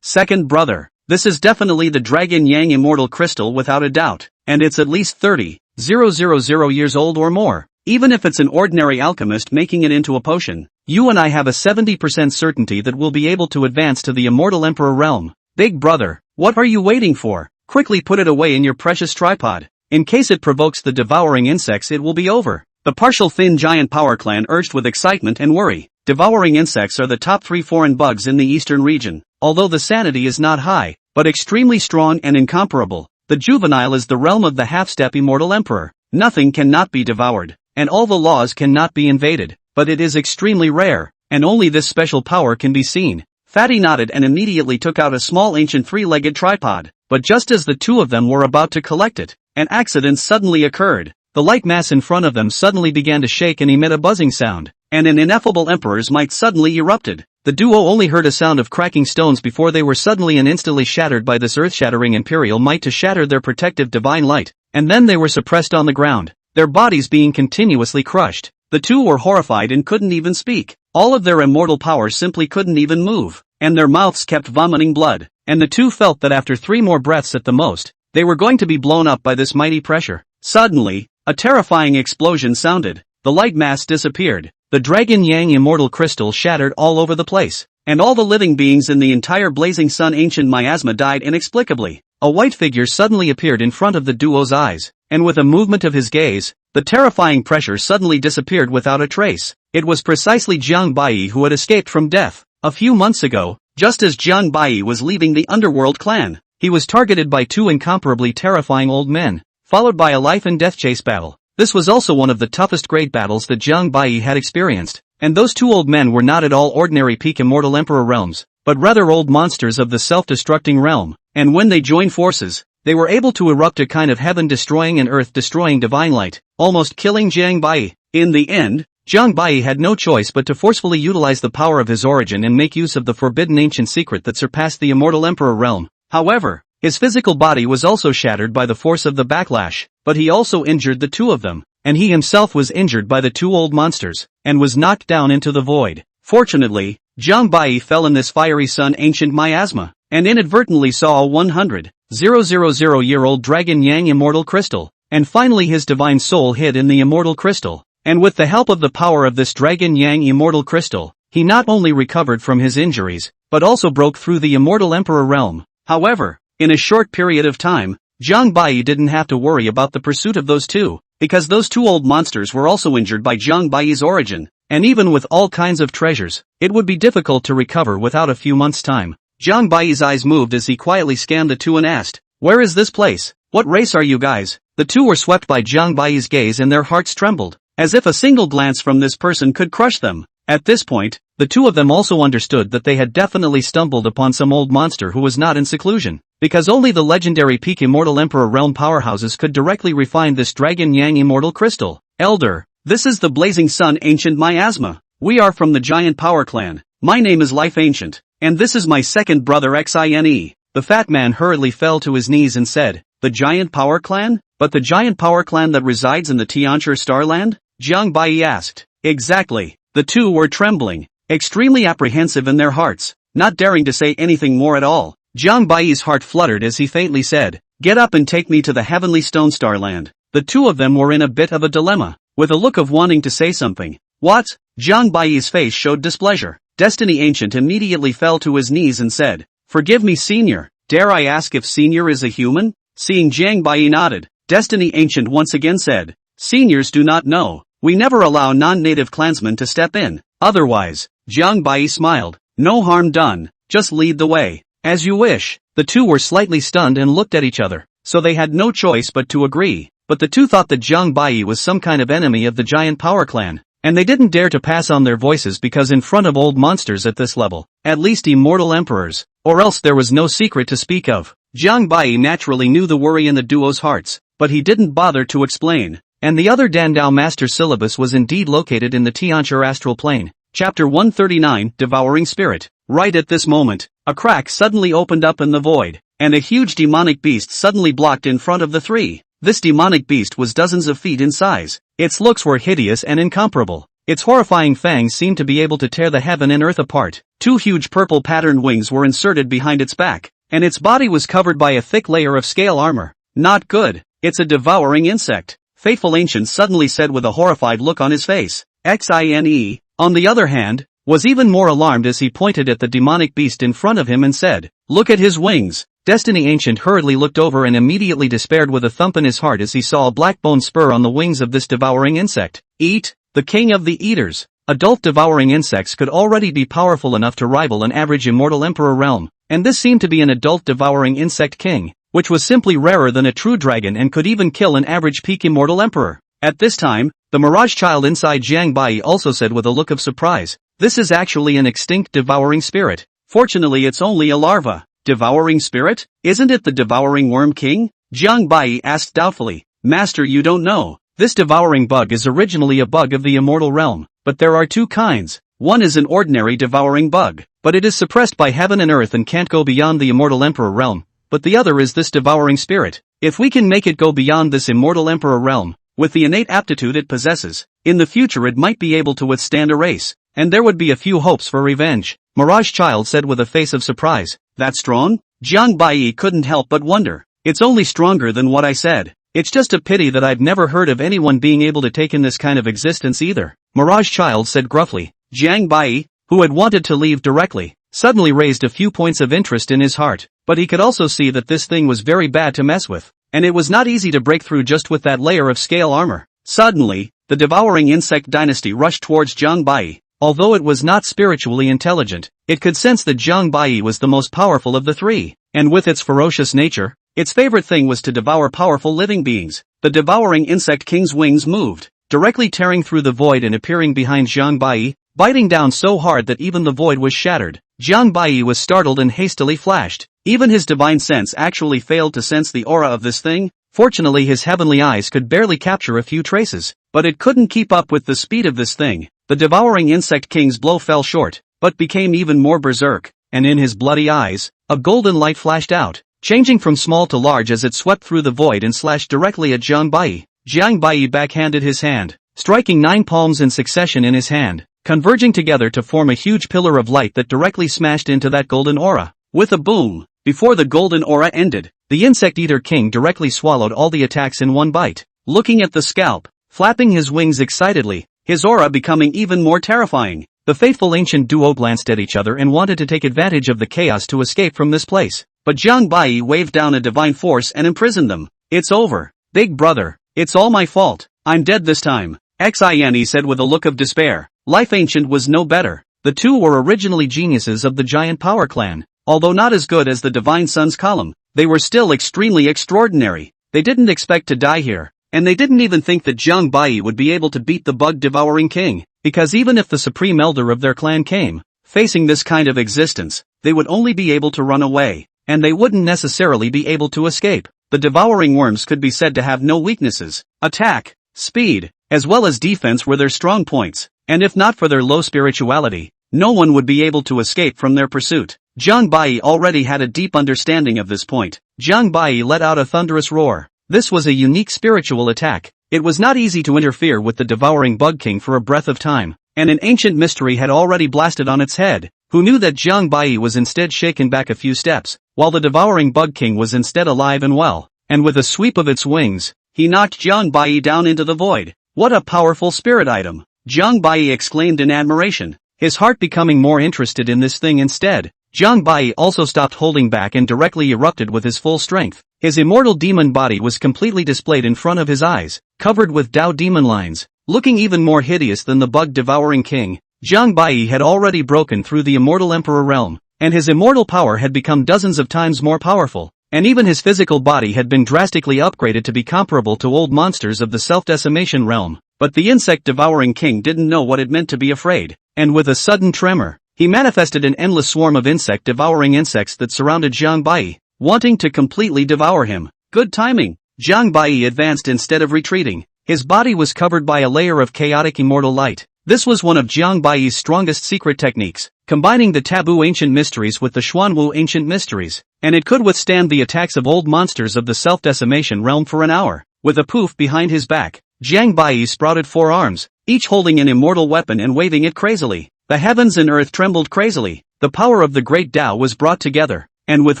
Second brother, this is definitely the Dragon Yang immortal crystal without a doubt, and it's at least 30,000 years old or more. Even if it's an ordinary alchemist making it into a potion, you and I have a 70% certainty that we'll be able to advance to the immortal emperor realm. Big brother, what are you waiting for? Quickly put it away in your precious tripod. In case it provokes the devouring insects, it will be over. The partial thin giant power clan urged with excitement and worry. Devouring insects are the top 3 foreign bugs in the eastern region. Although the sanity is not high, but extremely strong and incomparable, the juvenile is the realm of the half-step immortal emperor. Nothing cannot be devoured, and all the laws cannot be invaded, but it is extremely rare, and only this special power can be seen. Fatty nodded and immediately took out a small ancient 3-legged tripod, but just as the two of them were about to collect it, an accident suddenly occurred. The light mass in front of them suddenly began to shake and emit a buzzing sound, and an ineffable emperor's might suddenly erupted. The duo only heard a sound of cracking stones before they were suddenly and instantly shattered by this earth-shattering imperial might to shatter their protective divine light, and then they were suppressed on the ground, their bodies being continuously crushed. The two were horrified and couldn't even speak. All of their immortal powers simply couldn't even move, and their mouths kept vomiting blood, and the two felt that after 3 more breaths at the most, they were going to be blown up by this mighty pressure. Suddenly, a terrifying explosion sounded. The light mass disappeared. The Dragon Yang immortal crystal shattered all over the place, and all the living beings in the entire blazing sun ancient miasma died inexplicably. A white figure suddenly appeared in front of the duo's eyes, and with a movement of his gaze, the terrifying pressure suddenly disappeared without a trace. It was precisely Jiang Bai who had escaped from death. A few months ago, just as Jiang Bai was leaving the underworld clan, he was targeted by two incomparably terrifying old men, followed by a life-and-death chase battle. This was also one of the toughest great battles that Jiang Bai had experienced, and those two old men were not at all ordinary peak Immortal Emperor realms, but rather old monsters of the self-destructing realm, and when they joined forces, they were able to erupt a kind of heaven-destroying and earth-destroying divine light, almost killing Jiang Bai. In the end, Jiang Bai had no choice but to forcefully utilize the power of his origin and make use of the forbidden ancient secret that surpassed the Immortal Emperor realm. However, his physical body was also shattered by the force of the backlash, but he also injured the two of them, and he himself was injured by the two old monsters, and was knocked down into the void. Fortunately, Jiang Bai fell in this fiery sun ancient miasma, and inadvertently saw a 100,000-year-old dragon Yang immortal crystal, and finally his divine soul hid in the immortal crystal. And with the help of the power of this dragon Yang immortal crystal, he not only recovered from his injuries, but also broke through the Immortal Emperor realm. However, in a short period of time, Jiang Bai didn't have to worry about the pursuit of those two, because those two old monsters were also injured by Jiang Bai's origin, and even with all kinds of treasures, it would be difficult to recover without a few months' time. Jiang Bai's eyes moved as he quietly scanned the two and asked, "Where is this place? What race are you guys?" The two were swept by Jiang Bai's gaze and their hearts trembled, as if a single glance from this person could crush them. At this point, the two of them also understood that they had definitely stumbled upon some old monster who was not in seclusion, because only the legendary peak Immortal Emperor realm powerhouses could directly refine this Dragon Yang immortal crystal. "Elder, this is the Blazing Sun ancient miasma. We are from the Giant Power Clan. My name is Life Ancient, and this is my second brother Xine." The fat man hurriedly fell to his knees and said, "The Giant Power Clan? But the Giant Power Clan that resides in the Tianchi Starland?" Jiang Bai asked. "Exactly." The two were trembling, extremely apprehensive in their hearts, not daring to say anything more at all. Jiang Bai's heart fluttered as he faintly said, "Get up and take me to the Heavenly Stone Starland." The two of them were in a bit of a dilemma, with a look of wanting to say something. "What?" Jiang Bai's face showed displeasure. Destiny Ancient immediately fell to his knees and said, "Forgive me, Senior. Dare I ask if Senior is a human?" Seeing Jiang Bai nodded, Destiny Ancient once again said, "Seniors do not know. We never allow non-native clansmen to step in. Otherwise." Jiang Bai smiled. "No harm done, just lead the way." "As you wish." The two were slightly stunned and looked at each other, so they had no choice but to agree. But the two thought that Jiang Bai was some kind of enemy of the Giant Power Clan, and they didn't dare to pass on their voices because in front of old monsters at this level, at least immortal emperors, or else there was no secret to speak of. Jiang Bai naturally knew the worry in the duo's hearts, but he didn't bother to explain. And the other Dandao Master syllabus was indeed located in the Tianchi astral plane. Chapter 139, Devouring Spirit. Right at this moment, a crack suddenly opened up in the void, and a huge demonic beast suddenly blocked in front of the three. This demonic beast was dozens of feet in size. Its looks were hideous and incomparable. Its horrifying fangs seemed to be able to tear the heaven and earth apart. Two huge purple patterned wings were inserted behind its back, and its body was covered by a thick layer of scale armor. "Not good. It's a devouring insect," Faithful Ancient suddenly said with a horrified look on his face. Xine, on the other hand, was even more alarmed as he pointed at the demonic beast in front of him and said, "Look at his wings." Destiny Ancient hurriedly looked over and immediately despaired with a thump in his heart as he saw a black bone spur on the wings of this devouring insect. Eat, the king of the eaters. Adult devouring insects could already be powerful enough to rival an average Immortal Emperor realm, and this seemed to be an adult devouring insect king, which was simply rarer than a true dragon and could even kill an average peak Immortal Emperor. At this time, the Mirage child inside Jiang Bai also said with a look of surprise, "This is actually an extinct devouring spirit. Fortunately it's only a larva." "Devouring spirit? Isn't it the devouring worm king?" Jiang Bai asked doubtfully. "Master, you don't know. This devouring bug is originally a bug of the immortal realm, but there are two kinds. One is an ordinary devouring bug, but it is suppressed by heaven and earth and can't go beyond the Immortal Emperor realm. But the other is this devouring spirit. If we can make it go beyond this Immortal Emperor realm, with the innate aptitude it possesses, in the future it might be able to withstand a race, and there would be a few hopes for revenge." Mirage Child said with a face of surprise. "That strong?" Jiang Bai couldn't help but wonder. "It's only stronger than what I said. It's just a pity that I've never heard of anyone being able to take in this kind of existence either," Mirage Child said gruffly. Jiang Bai, who had wanted to leave directly, suddenly raised a few points of interest in his heart, but he could also see that this thing was very bad to mess with. and it was not easy to break through just with that layer of scale armor. Suddenly, the devouring insect dynasty rushed towards Jiang Bai. Although it was not spiritually intelligent, it could sense that Jiang Bai was the most powerful of the three, and with its ferocious nature, its favorite thing was to devour powerful living beings. The devouring insect king's wings moved, directly tearing through the void and appearing behind Jiang Bai, biting down so hard that even the void was shattered. Jiang Bai was startled and hastily flashed. Even his divine sense actually failed to sense the aura of this thing. Fortunately, his heavenly eyes could barely capture a few traces, but it couldn't keep up with the speed of this thing. The devouring insect king's blow fell short, but became even more berserk, and in his bloody eyes, a golden light flashed out, changing from small to large as it swept through the void and slashed directly at Jiang Bai. Jiang Bai backhanded his hand, striking 9 palms in succession in his hand, converging together to form a huge pillar of light that directly smashed into that golden aura. With a boom, before the golden aura ended, the Insect Eater King directly swallowed all the attacks in one bite, looking at the scalp, flapping his wings excitedly, his aura becoming even more terrifying. The faithful ancient duo glanced at each other and wanted to take advantage of the chaos to escape from this place, but Jiang Bai waved down a divine force and imprisoned them. "It's over, big brother. It's all my fault. I'm dead this time," Xian said with a look of despair. Life Ancient was no better. The two were originally geniuses of the giant power clan. Although not as good as the Divine Sun's column, they were still extremely extraordinary. They didn't expect to die here, and they didn't even think that Jiang Bai would be able to beat the bug-devouring king, because even if the supreme elder of their clan came, facing this kind of existence, they would only be able to run away, and they wouldn't necessarily be able to escape. The devouring worms could be said to have no weaknesses. Attack, speed, as well as defense were their strong points, and if not for their low spirituality, no one would be able to escape from their pursuit. Jiang Bai already had a deep understanding of this point. Jiang Bai let out a thunderous roar. This was a unique spiritual attack. It was not easy to interfere with the devouring bug king for a breath of time, and an ancient mystery had already blasted on its head. Who knew that Jiang Bai was instead shaken back a few steps, while the devouring bug king was instead alive and well, and with a sweep of its wings, he knocked Jiang Bai down into the void. What a powerful spirit item! Jiang Bai exclaimed in admiration, his heart becoming more interested in this thing instead. Jiang Bai also stopped holding back and directly erupted with his full strength. His immortal demon body was completely displayed in front of his eyes, covered with Dao demon lines, looking even more hideous than the bug-devouring king. Jiang Bai had already broken through the immortal emperor realm, and his immortal power had become dozens of times more powerful, and even his physical body had been drastically upgraded to be comparable to old monsters of the self-decimation realm. But the insect-devouring king didn't know what it meant to be afraid, and with a sudden tremor, he manifested an endless swarm of insect-devouring insects that surrounded Jiang Bai, wanting to completely devour him. Good timing! Jiang Bai advanced instead of retreating. His body was covered by a layer of chaotic immortal light. This was one of Jiang Bai's strongest secret techniques, combining the taboo ancient mysteries with the Xuanwu ancient mysteries, and it could withstand the attacks of old monsters of the self-decimation realm for an hour. With a poof behind his back, Jiang Bai sprouted 4 arms, each holding an immortal weapon and waving it crazily. The heavens and earth trembled crazily. The power of the great Tao was brought together, and with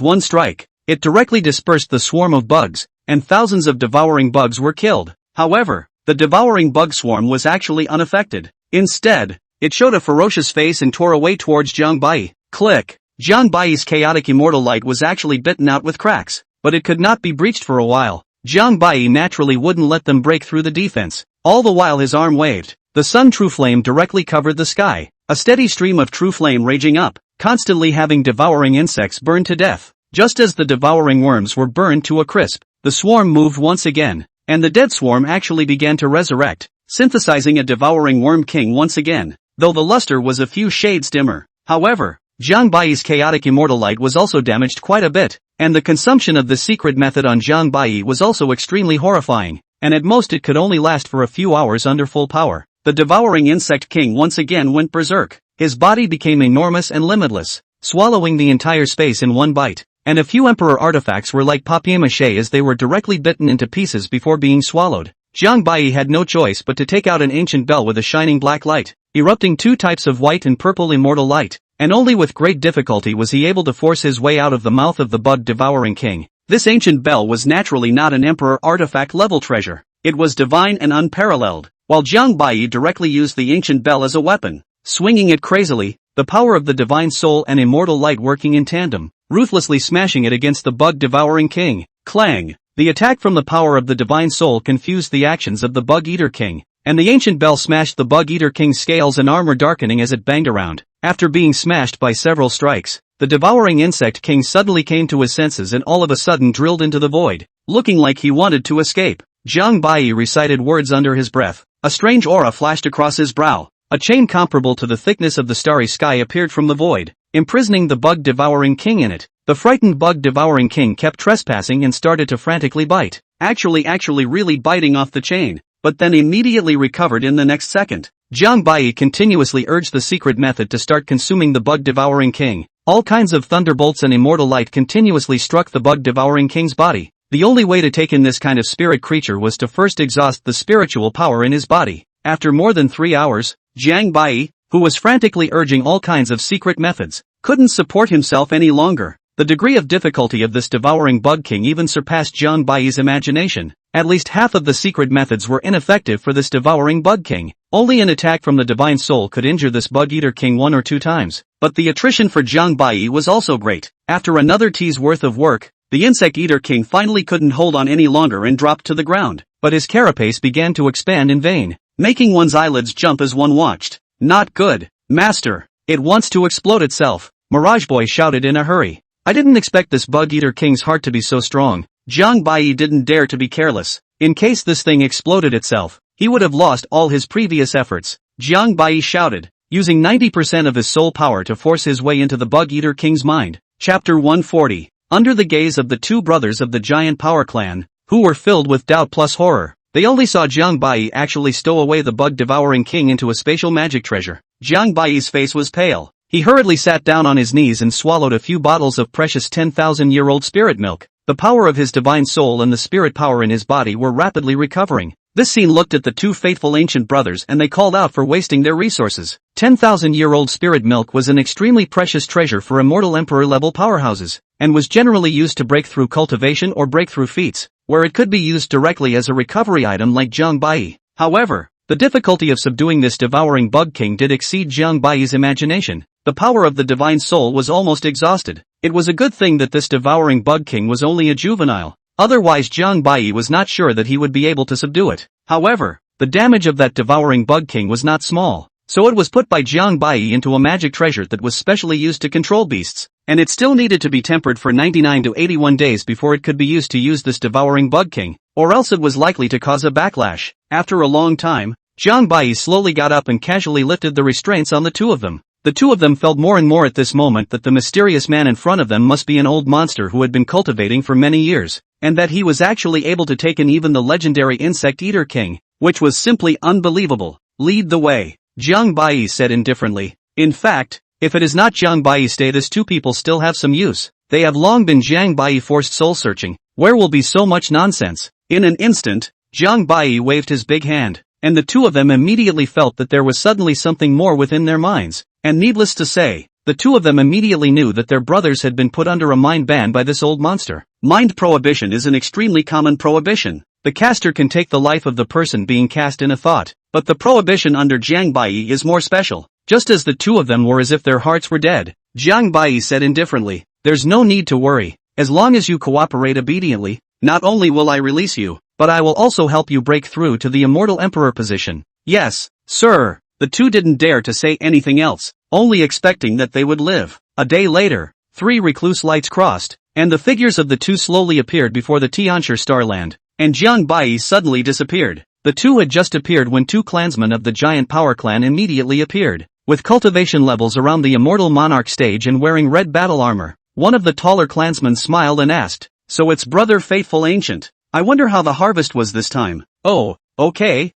one strike, it directly dispersed the swarm of bugs, and thousands of devouring bugs were killed. However, the devouring bug swarm was actually unaffected. Instead, it showed a ferocious face and tore away towards Jiang Bai. Click! Jiang Bai's chaotic immortal light was actually bitten out with cracks, but it could not be breached for a while. Jiang Bai naturally wouldn't let them break through the defense. All the while his arm waved. The sun true flame directly covered the sky, a steady stream of true flame raging up, constantly having devouring insects burned to death. Just as the devouring worms were burned to a crisp, the swarm moved once again, and the dead swarm actually began to resurrect, synthesizing a devouring worm king once again, though the luster was a few shades dimmer. However, Jiang Bai's chaotic immortal light was also damaged quite a bit, and the consumption of the secret method on Jiang Bai was also extremely horrifying, and at most it could only last for a few hours under full power. The devouring insect king once again went berserk. His body became enormous and limitless, swallowing the entire space in one bite, and a few emperor artifacts were like papier-mâché as they were directly bitten into pieces before being swallowed. Jiang Bai had no choice but to take out an ancient bell with a shining black light, erupting 2 types of white and purple immortal light, and only with great difficulty was he able to force his way out of the mouth of the bug-devouring king. This ancient bell was naturally not an emperor artifact level treasure. It was divine and unparalleled, while Jiang Bai directly used the ancient bell as a weapon, swinging it crazily, the power of the divine soul and immortal light working in tandem, ruthlessly smashing it against the bug-devouring king. Clang! The attack from the power of the divine soul confused the actions of the Bug Eater King, and the ancient bell smashed the Bug Eater King's scales and armor, darkening as it banged around. After being smashed by several strikes, the devouring insect king suddenly came to his senses and all of a sudden drilled into the void, looking like he wanted to escape. Jiang Bai recited words under his breath. A strange aura flashed across his brow. A chain comparable to the thickness of the starry sky appeared from the void, imprisoning the bug-devouring king in it. The frightened bug-devouring king kept trespassing and started to frantically bite. Actually really biting off the chain, but then immediately recovered in the next second. Jiang Bai continuously urged the secret method to start consuming the bug-devouring king. All kinds of thunderbolts and immortal light continuously struck the bug-devouring king's body. The only way to take in this kind of spirit creature was to first exhaust the spiritual power in his body. After more than 3 hours, Jiang Bai, who was frantically urging all kinds of secret methods, couldn't support himself any longer. The degree of difficulty of this devouring bug king even surpassed Jiang Bai's imagination. At least half of the secret methods were ineffective for this devouring bug king. Only an attack from the divine soul could injure this bug eater king 1 or 2 times. But the attrition for Jiang Bai was also great. After another tea's worth of work, the insect eater king finally couldn't hold on any longer and dropped to the ground. But his carapace began to expand in vain, making one's eyelids jump as one watched. Not good, master. It wants to explode itself, Mirage Boy shouted in a hurry. I didn't expect this bug eater king's heart to be so strong. Jiang Bai didn't dare to be careless. In case this thing exploded itself, he would have lost all his previous efforts. Jiang Bai shouted, using 90% of his soul power to force his way into the bug eater king's mind. Chapter 140. Under the gaze of the 2 brothers of the giant power clan, who were filled with doubt plus horror, they only saw Jiang Bai actually stow away the bug-devouring king into a spatial magic treasure. Jiang Bai's face was pale. He hurriedly sat down on his knees and swallowed a few bottles of precious 10,000-year-old spirit milk. The power of his divine soul and the spirit power in his body were rapidly recovering. This scene looked at the 2 faithful ancient brothers and they called out for wasting their resources. 10,000-year-old spirit milk was an extremely precious treasure for immortal emperor-level powerhouses, and was generally used to break through cultivation or breakthrough feats, where it could be used directly as a recovery item like Jiang Bai. However, the difficulty of subduing this devouring bug king did exceed Jiang Bai's imagination. The power of the divine soul was almost exhausted. It was a good thing that this devouring bug king was only a juvenile. Otherwise Jiang Bai was not sure that he would be able to subdue it. However, the damage of that devouring bug king was not small, so it was put by Jiang Bai into a magic treasure that was specially used to control beasts, and it still needed to be tempered for 99 to 81 days before it could be used to use this devouring bug king, or else it was likely to cause a backlash. After a long time, Jiang Bai slowly got up and casually lifted the restraints on the 2 of them. The 2 of them felt more and more at this moment that the mysterious man in front of them must be an old monster who had been cultivating for many years, and that he was actually able to take in even the legendary insect eater king, which was simply unbelievable. Lead the way, Jiang Bai said indifferently. In fact, if it is not Jiang Bai's day, these 2 people still have some use. They have long been Jiang Bai forced soul searching. Where will be so much nonsense? In an instant, Jiang Bai waved his big hand, and the 2 of them immediately felt that there was suddenly something more within their minds. And needless to say, the 2 of them immediately knew that their brothers had been put under a mind ban by this old monster. Mind prohibition is an extremely common prohibition. The caster can take the life of the person being cast in a thought, but the prohibition under Jiang Bai is more special. Just as the 2 of them were as if their hearts were dead, Jiang Bai said indifferently, "There's no need to worry. As long as you cooperate obediently, not only will I release you, but I will also help you break through to the immortal emperor position." Yes, sir. The 2 didn't dare to say anything else, only expecting that they would live. A day later, 3 recluse lights crossed, and the figures of the 2 slowly appeared before the Tianshi Starland, and Jiang Bai suddenly disappeared. The 2 had just appeared when 2 clansmen of the giant power clan immediately appeared, with cultivation levels around the immortal monarch stage and wearing red battle armor. One of the taller clansmen smiled and asked, "So it's brother faithful ancient. I wonder how the harvest was this time." "Oh, okay.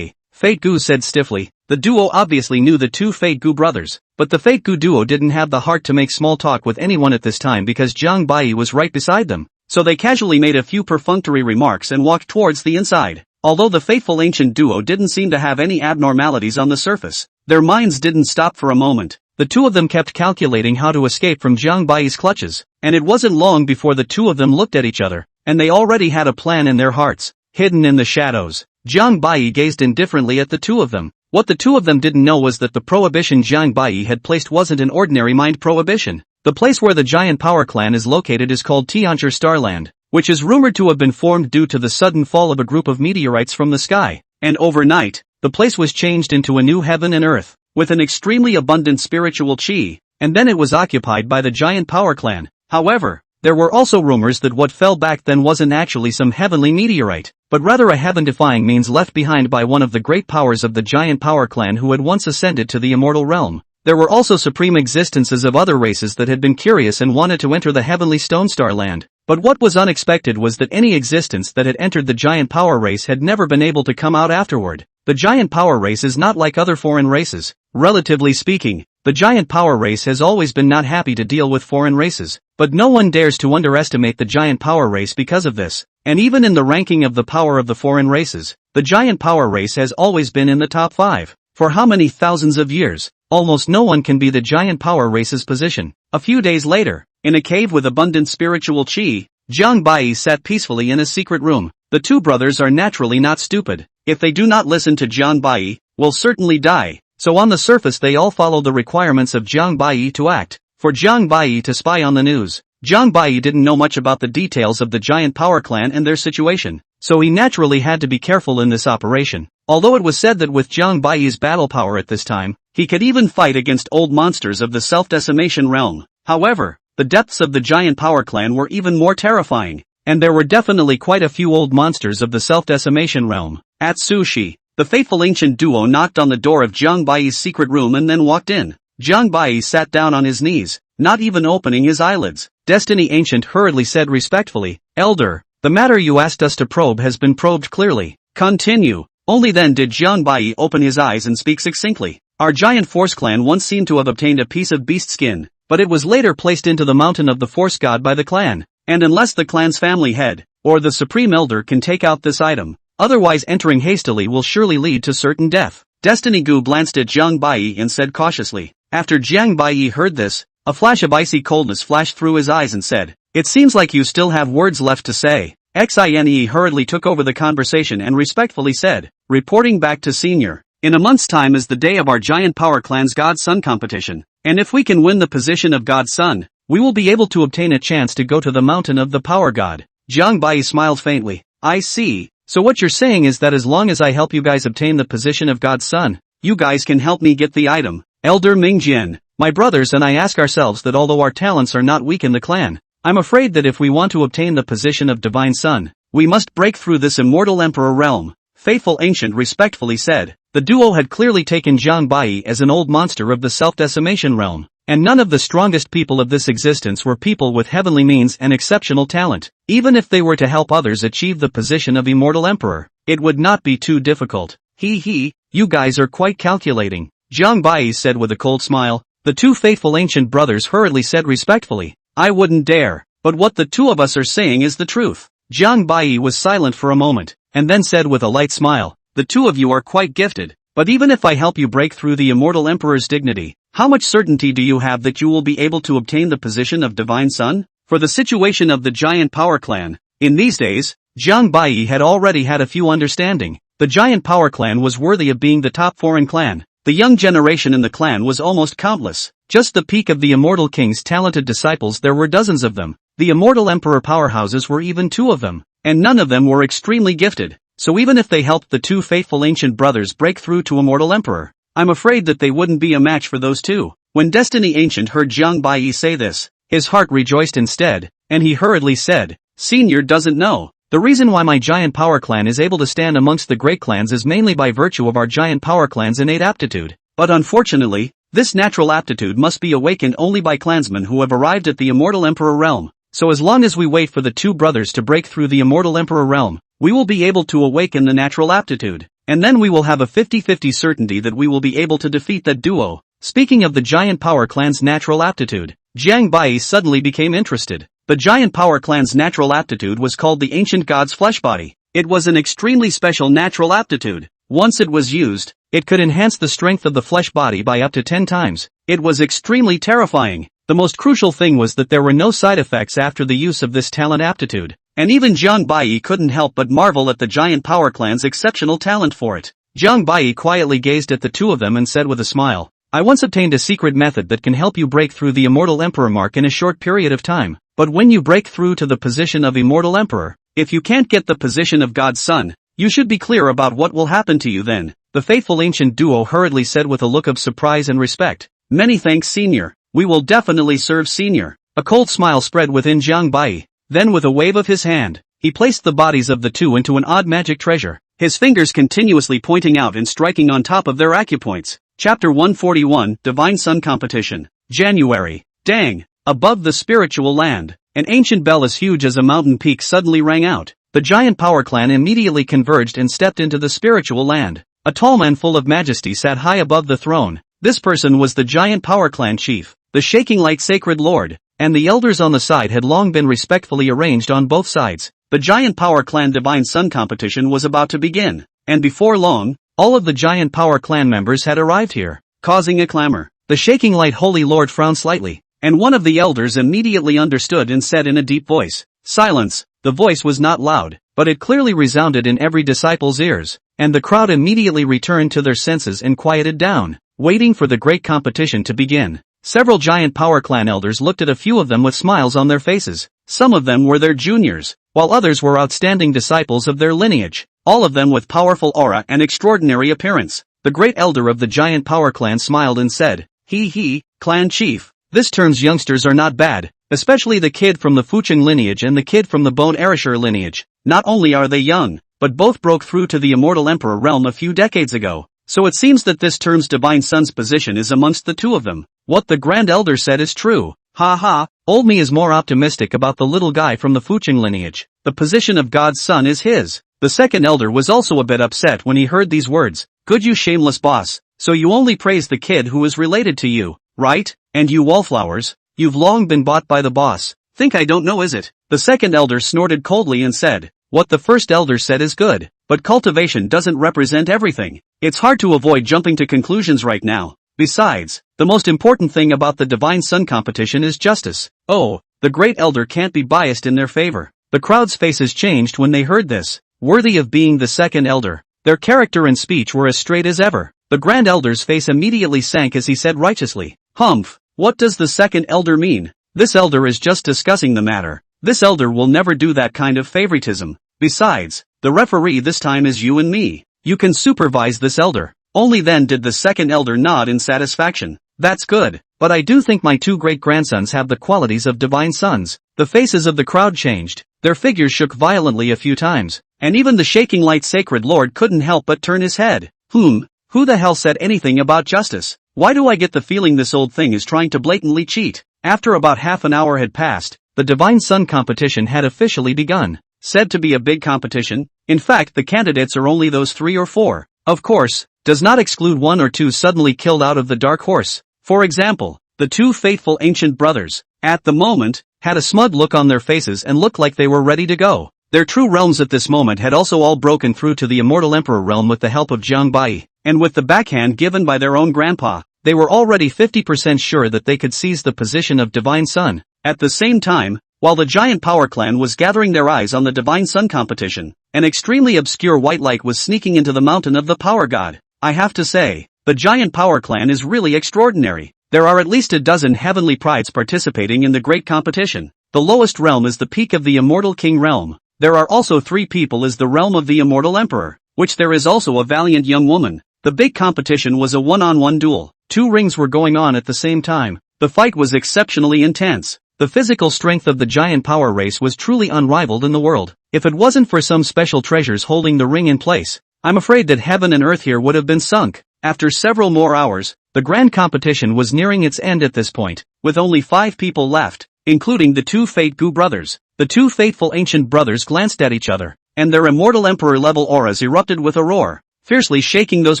Fate Gu said stiffly. The duo obviously knew the 2 Fate Gu brothers, but the Fate Gu duo didn't have the heart to make small talk with anyone at this time because Jiang Bai was right beside them, so they casually made a few perfunctory remarks and walked towards the inside. Although the faithful ancient duo didn't seem to have any abnormalities on the surface, their minds didn't stop for a moment. The 2 of them kept calculating how to escape from Jiang Bai's clutches, and it wasn't long before the 2 of them looked at each other, and they already had a plan in their hearts. Hidden in the shadows, Jiang Bai gazed indifferently at the 2 of them. What the 2 of them didn't know was that the prohibition Jiang Bai had placed wasn't an ordinary mind prohibition. The place where the giant power clan is located is called Tianshi Starland, which is rumored to have been formed due to the sudden fall of a group of meteorites from the sky, and overnight, the place was changed into a new heaven and earth, with an extremely abundant spiritual chi, and then it was occupied by the giant power clan. However, there were also rumors that what fell back then wasn't actually some heavenly meteorite, but rather a heaven-defying means left behind by one of the great powers of the giant power clan who had once ascended to the immortal realm. There were also supreme existences of other races that had been curious and wanted to enter the heavenly Stone Star land, but what was unexpected was that any existence that had entered the giant power race had never been able to come out afterward. The giant power race is not like other foreign races. Relatively speaking, the giant power race has always been not happy to deal with foreign races, but no one dares to underestimate the giant power race because of this, and even in the ranking of the power of the foreign races, the giant power race has always been in the top 5. For how many thousands of years? Almost no one can be the giant power race's position. A few days later, in a cave with abundant spiritual chi, Jiang Bai sat peacefully in a secret room. The two brothers are naturally not stupid. If they do not listen to Jiang Bai, will certainly die. So on the surface they all follow the requirements of Jiang Bai to act. For Jiang Bai to spy on the news. Jiang Bai didn't know much about the details of the giant power clan and their situation, so he naturally had to be careful in this operation. Although it was said that with Jiang Bai's battle power at this time, he could even fight against old monsters of the self-decimation realm. However, the depths of the giant power clan were even more terrifying, and there were definitely quite a few old monsters of the self-decimation realm. At sushi, the faithful ancient duo knocked on the door of Jiang Bai's secret room and then walked in. Jiang Bai sat down on his knees, not even opening his eyelids. Destiny Ancient hurriedly said respectfully, "Elder, the matter you asked us to probe has been probed clearly. Continue." Only then did Jiang Bai open his eyes and speak succinctly. "Our giant force clan once seemed to have obtained a piece of beast skin, but it was later placed into the mountain of the force god by the clan, and unless the clan's family head, or the supreme elder can take out this item, otherwise entering hastily will surely lead to certain death." Destiny Gu glanced at Jiang Bai and said cautiously. After Jiang Bai heard this, a flash of icy coldness flashed through his eyes and said, "It seems like you still have words left to say." Xine hurriedly took over the conversation and respectfully said, "Reporting back to Senior. In a month's time is the day of our giant power clan's God-Son competition, and if we can win the position of God-Son, we will be able to obtain a chance to go to the mountain of the power god." Jiang Bai smiled faintly. "I see. So what you're saying is that as long as I help you guys obtain the position of God's Son, you guys can help me get the item." Elder Mingjian, my brothers and I ask ourselves that although our talents are not weak in the clan, I'm afraid that if we want to obtain the position of Divine Son, we must break through this immortal emperor realm. Faithful Ancient respectfully said. The duo had clearly taken Jiang Bai as an old monster of the self-decimation realm, and none of the strongest people of this existence were people with heavenly means and exceptional talent. Even if they were to help others achieve the position of immortal emperor, it would not be too difficult. You guys are quite calculating, Jiang Bai said with a cold smile. The two faithful ancient brothers hurriedly said respectfully, "I wouldn't dare, but what the two of us are saying is the truth." Jiang Bai was silent for a moment, and then said with a light smile, "The two of you are quite gifted, but even if I help you break through the immortal emperor's dignity, how much certainty do you have that you will be able to obtain the position of Divine Son?" For the situation of the giant power clan, in these days, Jiang Bai had already had a few understanding. The giant power clan was worthy of being the top foreign clan. The young generation in the clan was almost countless. Just the peak of the immortal king's talented disciples, there were dozens of them. The immortal emperor powerhouses were even two of them, and none of them were extremely gifted. So even if they helped the two faithful ancient brothers break through to immortal emperor, I'm afraid that they wouldn't be a match for those two. When Destiny Ancient heard Jiang Bai say this, his heart rejoiced instead, and he hurriedly said, "Senior doesn't know. The reason why my giant power clan is able to stand amongst the great clans is mainly by virtue of our giant power clan's innate aptitude. But unfortunately, this natural aptitude must be awakened only by clansmen who have arrived at the immortal emperor realm. So as long as we wait for the two brothers to break through the immortal emperor realm, we will be able to awaken the natural aptitude, and then we will have a 50-50 certainty that we will be able to defeat that duo." Speaking of the giant power clan's natural aptitude, Jiang Bai suddenly became interested. The giant power clan's natural aptitude was called the ancient god's flesh body. It was an extremely special natural aptitude. Once it was used, it could enhance the strength of the flesh body by up to 10 times. It was extremely terrifying. The most crucial thing was that there were no side effects after the use of this talent aptitude, and even Jiang Bai couldn't help but marvel at the giant power clan's exceptional talent for it. Jiang Bai quietly gazed at the two of them and said with a smile, "I once obtained a secret method that can help you break through the immortal emperor mark in a short period of time. But when you break through to the position of Immortal Emperor, if you can't get the position of God's son, you should be clear about what will happen to you then, the faithful ancient duo hurriedly said with a look of surprise and respect. Many thanks, Senior. We will definitely serve, Senior. A cold smile spread within Jiang Bai. Then with a wave of his hand, he placed the bodies of the two into an odd magic treasure, his fingers continuously pointing out and striking on top of their acupoints. Chapter 141, Divine Sun Competition. January. Dang! Above the spiritual land, an ancient bell as huge as a mountain peak suddenly rang out. The giant power clan immediately converged and stepped into the spiritual land. A tall man full of majesty sat high above the throne. This person was the giant power clan chief, the shaking light sacred lord, and the elders on the side had long been respectfully arranged on both sides. The giant power clan Divine Sun competition was about to begin, and before long, all of the giant power clan members had arrived here, causing a clamor. The shaking light holy lord frowned slightly, and one of the elders immediately understood and said in a deep voice, "Silence." The voice was not loud, but it clearly resounded in every disciple's ears, and the crowd immediately returned to their senses and quieted down, waiting for the great competition to begin. Several giant power clan elders looked at a few of them with smiles on their faces. Some of them were their juniors, while others were outstanding disciples of their lineage, all of them with powerful aura and extraordinary appearance. The great elder of the giant power clan smiled and said, "He, clan chief, this term's youngsters are not bad, especially the kid from the Fucheng lineage and the kid from the Bone Erasure lineage. Not only are they young, but both broke through to the Immortal Emperor realm a few decades ago. So it seems that this term's Divine Sun's position is amongst the two of them. What the Grand Elder said is true. Ha. Old me is more optimistic about the little guy from the Fucheng lineage. The position of God's son is his." The second elder was also a bit upset when he heard these words. "Good, you shameless boss. So you only praise the kid who is related to you, right? And you wallflowers, you've long been bought by the boss. Think I don't know, is it?" The second elder snorted coldly and said, "What the first elder said is good, but cultivation doesn't represent everything. It's hard to avoid jumping to conclusions right now. Besides, the most important thing about the Divine Sun competition is justice." Oh, the great elder can't be biased in their favor. The crowd's faces changed when they heard this. Worthy of being the second elder, their character and speech were as straight as ever. The grand elder's face immediately sank as he said righteously, "Humph, what does the second elder mean? This elder is just discussing the matter. This elder will never do that kind of favoritism. Besides, the referee this time is you and me. You can supervise this elder." Only then did the second elder nod in satisfaction. "That's good, but I do think my two great-grandsons have the qualities of divine sons." The faces of the crowd changed, their figures shook violently a few times, and even the shaking light sacred lord couldn't help but turn his head. Who the hell said anything about justice? Why do I get the feeling this old thing is trying to blatantly cheat? After about half an hour had passed, the Divine Sun competition had officially begun. Said to be a big competition, in fact the candidates are only those 3 or 4. Of course, does not exclude 1 or 2 suddenly killed out of the dark horse. For example, the 2 faithful ancient brothers, at the moment, had a smug look on their faces and looked like they were ready to go. Their true realms at this moment had also all broken through to the Immortal Emperor realm with the help of Jiang Bai, and with the backhand given by their own grandpa, they were already 50% sure that they could seize the position of Divine Sun. At the same time, while the giant power clan was gathering their eyes on the Divine Sun competition, an extremely obscure white light was sneaking into the mountain of the power god. I have to say, the giant power clan is really extraordinary. There are at least a dozen heavenly prides participating in the great competition. The lowest realm is the peak of the Immortal King realm. There are also 3 people as the realm of the Immortal Emperor, which there is also a valiant young woman. The big competition was a one-on-one duel. 2 rings were going on at the same time. The fight was exceptionally intense. The physical strength of the giant power race was truly unrivaled in the world. If it wasn't for some special treasures holding the ring in place, I'm afraid that heaven and earth here would have been sunk. After several more hours, the grand competition was nearing its end at this point, with only 5 people left, including the 2 Fate Gu brothers. The 2 faithful ancient brothers glanced at each other, and their immortal emperor-level auras erupted with a roar, fiercely shaking those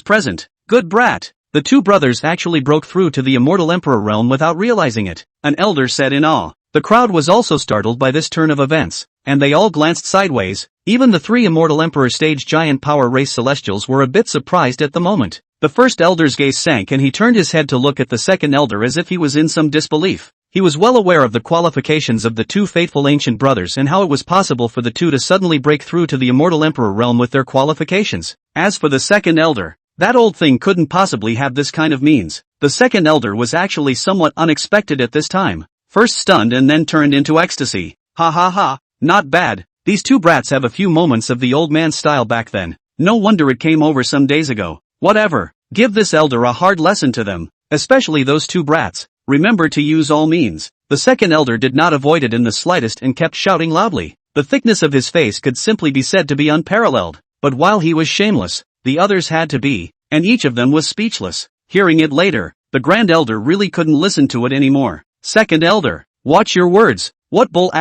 present. Good brat! The 2 brothers actually broke through to the Immortal Emperor realm without realizing it, an elder said in awe. The crowd was also startled by this turn of events, and they all glanced sideways. Even the 3 Immortal Emperor stage giant power race celestials were a bit surprised at the moment. The first elder's gaze sank and he turned his head to look at the second elder as if he was in some disbelief. He was well aware of the qualifications of the 2 faithful ancient brothers and how it was possible for the 2 to suddenly break through to the Immortal Emperor realm with their qualifications. As for the second elder, that old thing couldn't possibly have this kind of means. The second elder was actually somewhat unexpected at this time. first stunned and then turned into ecstasy. Ha ha ha, not bad. These two brats have a few moments of the old man style back then. No wonder it came over some days ago. Whatever. Give this elder a hard lesson to them. Especially those two brats. Remember to use all means. The second elder did not avoid it in the slightest and kept shouting loudly. The thickness of his face could simply be said to be unparalleled. But while he was shameless, the others had to be, and each of them was speechless. Hearing it later, the grand elder really couldn't listen to it anymore. Second elder, watch your words. What bull *****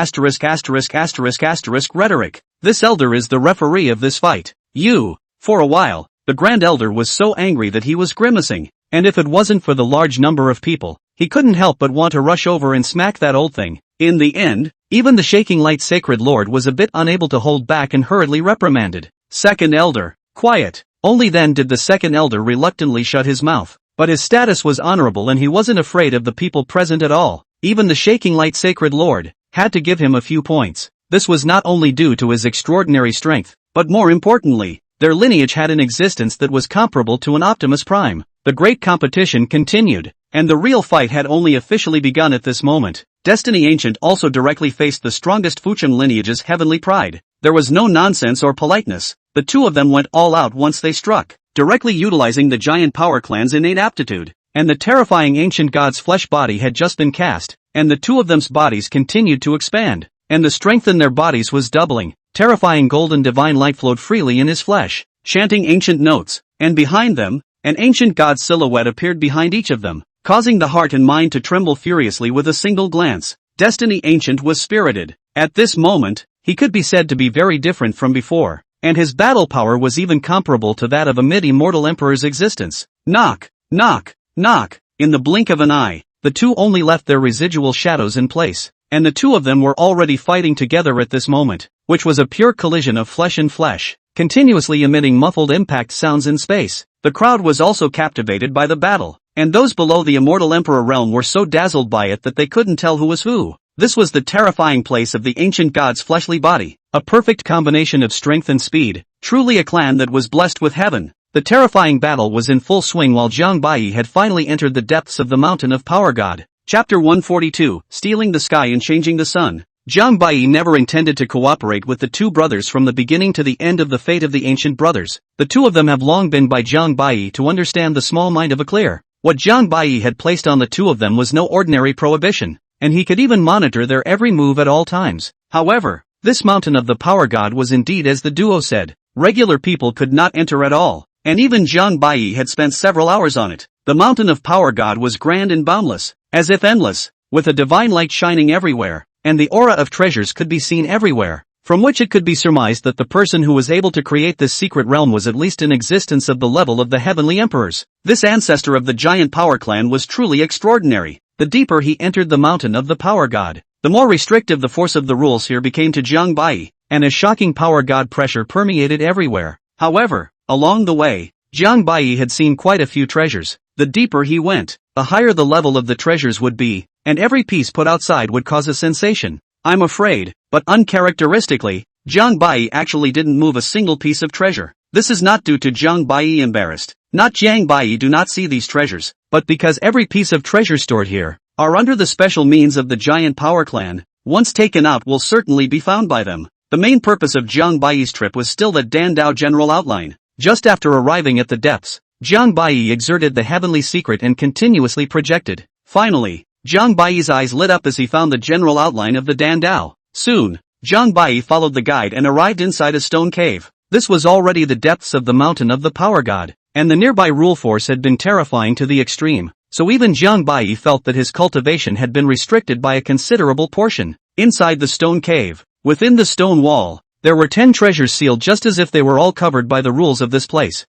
rhetoric. This elder is the referee of this fight. You. For a while, the grand elder was so angry that he was grimacing, and if it wasn't for the large number of people, he couldn't help but want to rush over and smack that old thing. In the end, even the shaking light sacred lord was a bit unable to hold back and hurriedly reprimanded. Second elder, quiet. Only then did the second elder reluctantly shut his mouth. But his status was honorable and he wasn't afraid of the people present at all. Even the shaking light sacred lord had to give him a few points. This was not only due to his extraordinary strength, but more importantly, their lineage had an existence that was comparable to an Optimus Prime. The great competition continued, and the real fight had only officially begun at this moment. Destiny Ancient also directly faced the strongest Fuchun lineage's heavenly pride. There was no nonsense or politeness. The two of them went all out once they struck, directly utilizing the giant power clan's innate aptitude. And the terrifying ancient god's flesh body had just been cast, and the two of them's bodies continued to expand, and the strength in their bodies was doubling. Terrifying golden divine light flowed freely in his flesh, chanting ancient notes, and behind them, an ancient god's silhouette appeared behind each of them, causing the heart and mind to tremble furiously with a single glance. Destiny Ancient was spirited. At this moment, he could be said to be very different from before, and his battle power was even comparable to that of a mid-immortal emperor's existence. Knock, knock, knock. In the blink of an eye, the two only left their residual shadows in place, and the two of them were already fighting together at this moment, which was a pure collision of flesh and flesh, continuously emitting muffled impact sounds in space. The crowd was also captivated by the battle, and those below the immortal emperor realm were so dazzled by it that they couldn't tell who was who. This was the terrifying place of the ancient god's fleshly body, a perfect combination of strength and speed, truly a clan that was blessed with heaven. The terrifying battle was in full swing while Jiang Bai had finally entered the depths of the mountain of Power God. Chapter 142, Stealing the Sky and Changing the Sun. Jiang Bai never intended to cooperate with the two brothers from the beginning to the end of the fate of the ancient brothers. The two of them have long been by Jiang Bai to understand the small mind of a clear. What Jiang Bai had placed on the two of them was no ordinary prohibition, and he could even monitor their every move at all times. However, this mountain of the Power God was indeed as the duo said. Regular people could not enter at all, and even Jiang Bai had spent several hours on it. The mountain of Power God was grand and boundless, as if endless, with a divine light shining everywhere, and the aura of treasures could be seen everywhere, from which it could be surmised that the person who was able to create this secret realm was at least in existence of the level of the heavenly emperors. This ancestor of the giant power clan was truly extraordinary. The deeper he entered the mountain of the Power God, the more restrictive the force of the rules here became to Jiang Bai, and a shocking Power God pressure permeated everywhere. However, along the way, Jiang Bai had seen quite a few treasures. The deeper he went, the higher the level of the treasures would be, and every piece put outside would cause a sensation. I'm afraid, but uncharacteristically, Jiang Bai actually didn't move a single piece of treasure. This is not due to Jiang Bai embarrassed. Not Jiang Bai do not see these treasures, but because every piece of treasure stored here are under the special means of the giant power clan, once taken out will certainly be found by them. The main purpose of Jiang Bai's trip was still the Dandao general outline. Just after arriving at the depths, Jiang Bai exerted the heavenly secret and continuously projected. Finally, Jiang Bai's eyes lit up as he found the general outline of the Dandao. Soon, Jiang Bai followed the guide and arrived inside a stone cave. This was already the depths of the mountain of the Power God, and the nearby rule force had been terrifying to the extreme, so even Jiang Bai felt that his cultivation had been restricted by a considerable portion. Inside the stone cave, within the stone wall, there were 10 treasures sealed just as if they were all covered by the rules of this place.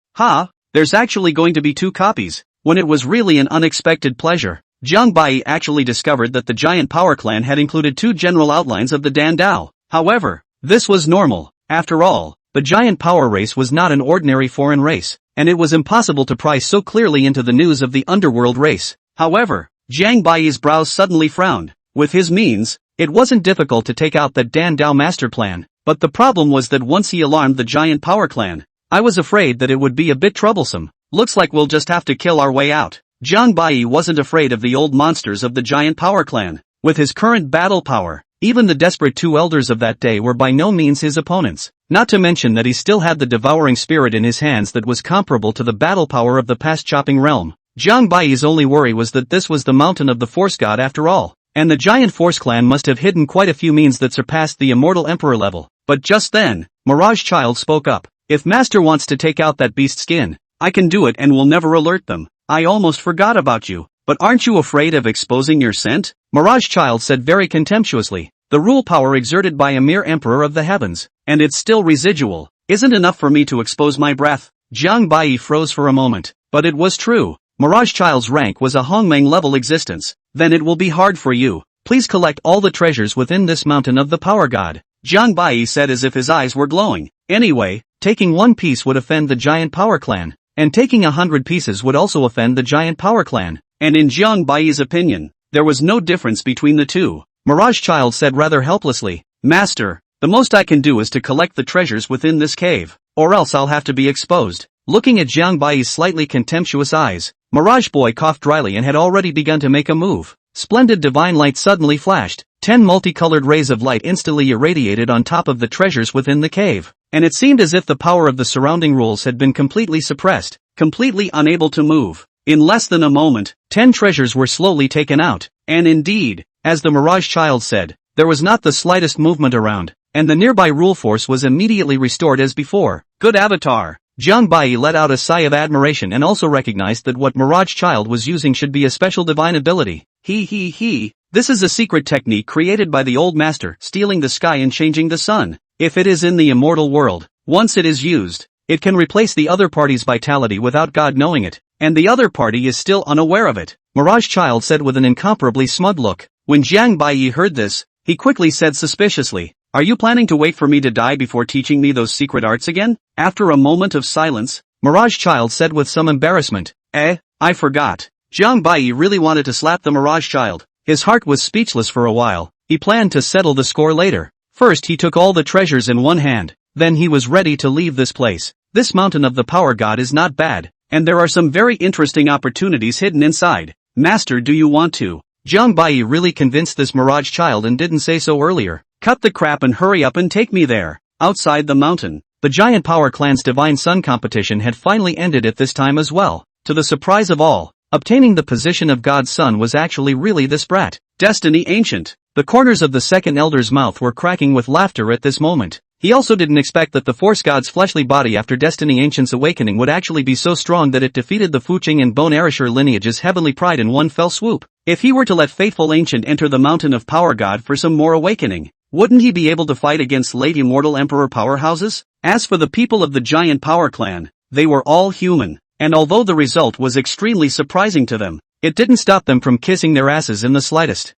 There's actually going to be 2 copies. When it was really an unexpected pleasure, Jiang Bai actually discovered that the giant power clan had included 2 general outlines of the Dandao. However, this was normal. After all, the giant power race was not an ordinary foreign race, and it was impossible to pry so clearly into the news of the underworld race. However, Jiang Bai's brows suddenly frowned. With his means, it wasn't difficult to take out that Dandao master plan, but the problem was that once he alarmed the giant power clan, I was afraid that it would be a bit troublesome. Looks like we'll just have to kill our way out. Jiang Bai wasn't afraid of the old monsters of the giant power clan. With his current battle power, even the desperate two elders of that day were by no means his opponents, not to mention that he still had the devouring spirit in his hands that was comparable to the battle power of the past chopping realm. Jiang Baiyi's only worry was that this was the mountain of the Force God after all, and the giant Force clan must have hidden quite a few means that surpassed the immortal emperor level. But just then, Mirage Child spoke up. If Master wants to take out that beast skin, I can do it and will never alert them. I almost forgot about you, but aren't you afraid of exposing your scent? Mirage Child said very contemptuously. The rule power exerted by a mere emperor of the heavens, and it's still residual, isn't enough for me to expose my breath. Jiang Baiyi froze for a moment, but it was true. Mirage Child's rank was a Hongmeng level existence. Then it will be hard for you. Please collect all the treasures within this mountain of the power god. Jiang Baiyi said as if his eyes were glowing. Anyway, taking one piece would offend the giant power clan, and taking 100 pieces would also offend the giant power clan. And in Jiang Baiyi's opinion, there was no difference between the two. Mirage Child said rather helplessly, Master, the most I can do is to collect the treasures within this cave, or else I'll have to be exposed. Looking at Jiang Baiyi's slightly contemptuous eyes, Mirage Boy coughed dryly and had already begun to make a move. Splendid divine light suddenly flashed. 10 multicolored rays of light instantly irradiated on top of the treasures within the cave, and it seemed as if the power of the surrounding rules had been completely suppressed, completely unable to move. In less than a moment, 10 treasures were slowly taken out, and indeed, as the Mirage Child said, there was not the slightest movement around, and the nearby rule force was immediately restored as before. Good avatar! Jiang Baiyi let out a sigh of admiration and also recognized that what Mirage Child was using should be a special divine ability. This is a secret technique created by the old master, stealing the sky and changing the sun. If it is in the immortal world, once it is used, it can replace the other party's vitality without God knowing it, and the other party is still unaware of it, Mirage Child said with an incomparably smug look. When Jiang Baiyi heard this, he quickly said suspiciously, Are you planning to wait for me to die before teaching me those secret arts again? After a moment of silence, Mirage Child said with some embarrassment, I forgot. Jiang Baiyi really wanted to slap the Mirage Child. His heart was speechless for a while. He planned to settle the score later. First he took all the treasures in one hand, then he was ready to leave this place. This mountain of the power god is not bad, and there are some very interesting opportunities hidden inside. Master, do you want to? Jiang Baiyi really convinced this Mirage Child and didn't say so earlier. Cut the crap and hurry up and take me there. Outside the mountain, the giant power clan's divine sun competition had finally ended at this time as well. To the surprise of all, obtaining the position of God's son was actually really this brat, Destiny Ancient. The corners of the second elder's mouth were cracking with laughter at this moment. He also didn't expect that the Force God's fleshly body after Destiny Ancient's awakening would actually be so strong that it defeated the Fuqing and Bone Erasure lineage's heavenly pride in one fell swoop. If he were to let Faithful Ancient enter the Mountain of Power God for some more awakening, wouldn't he be able to fight against late immortal emperor powerhouses? As for the people of the giant power clan, they were all human. And although the result was extremely surprising to them, it didn't stop them from kissing their asses in the slightest.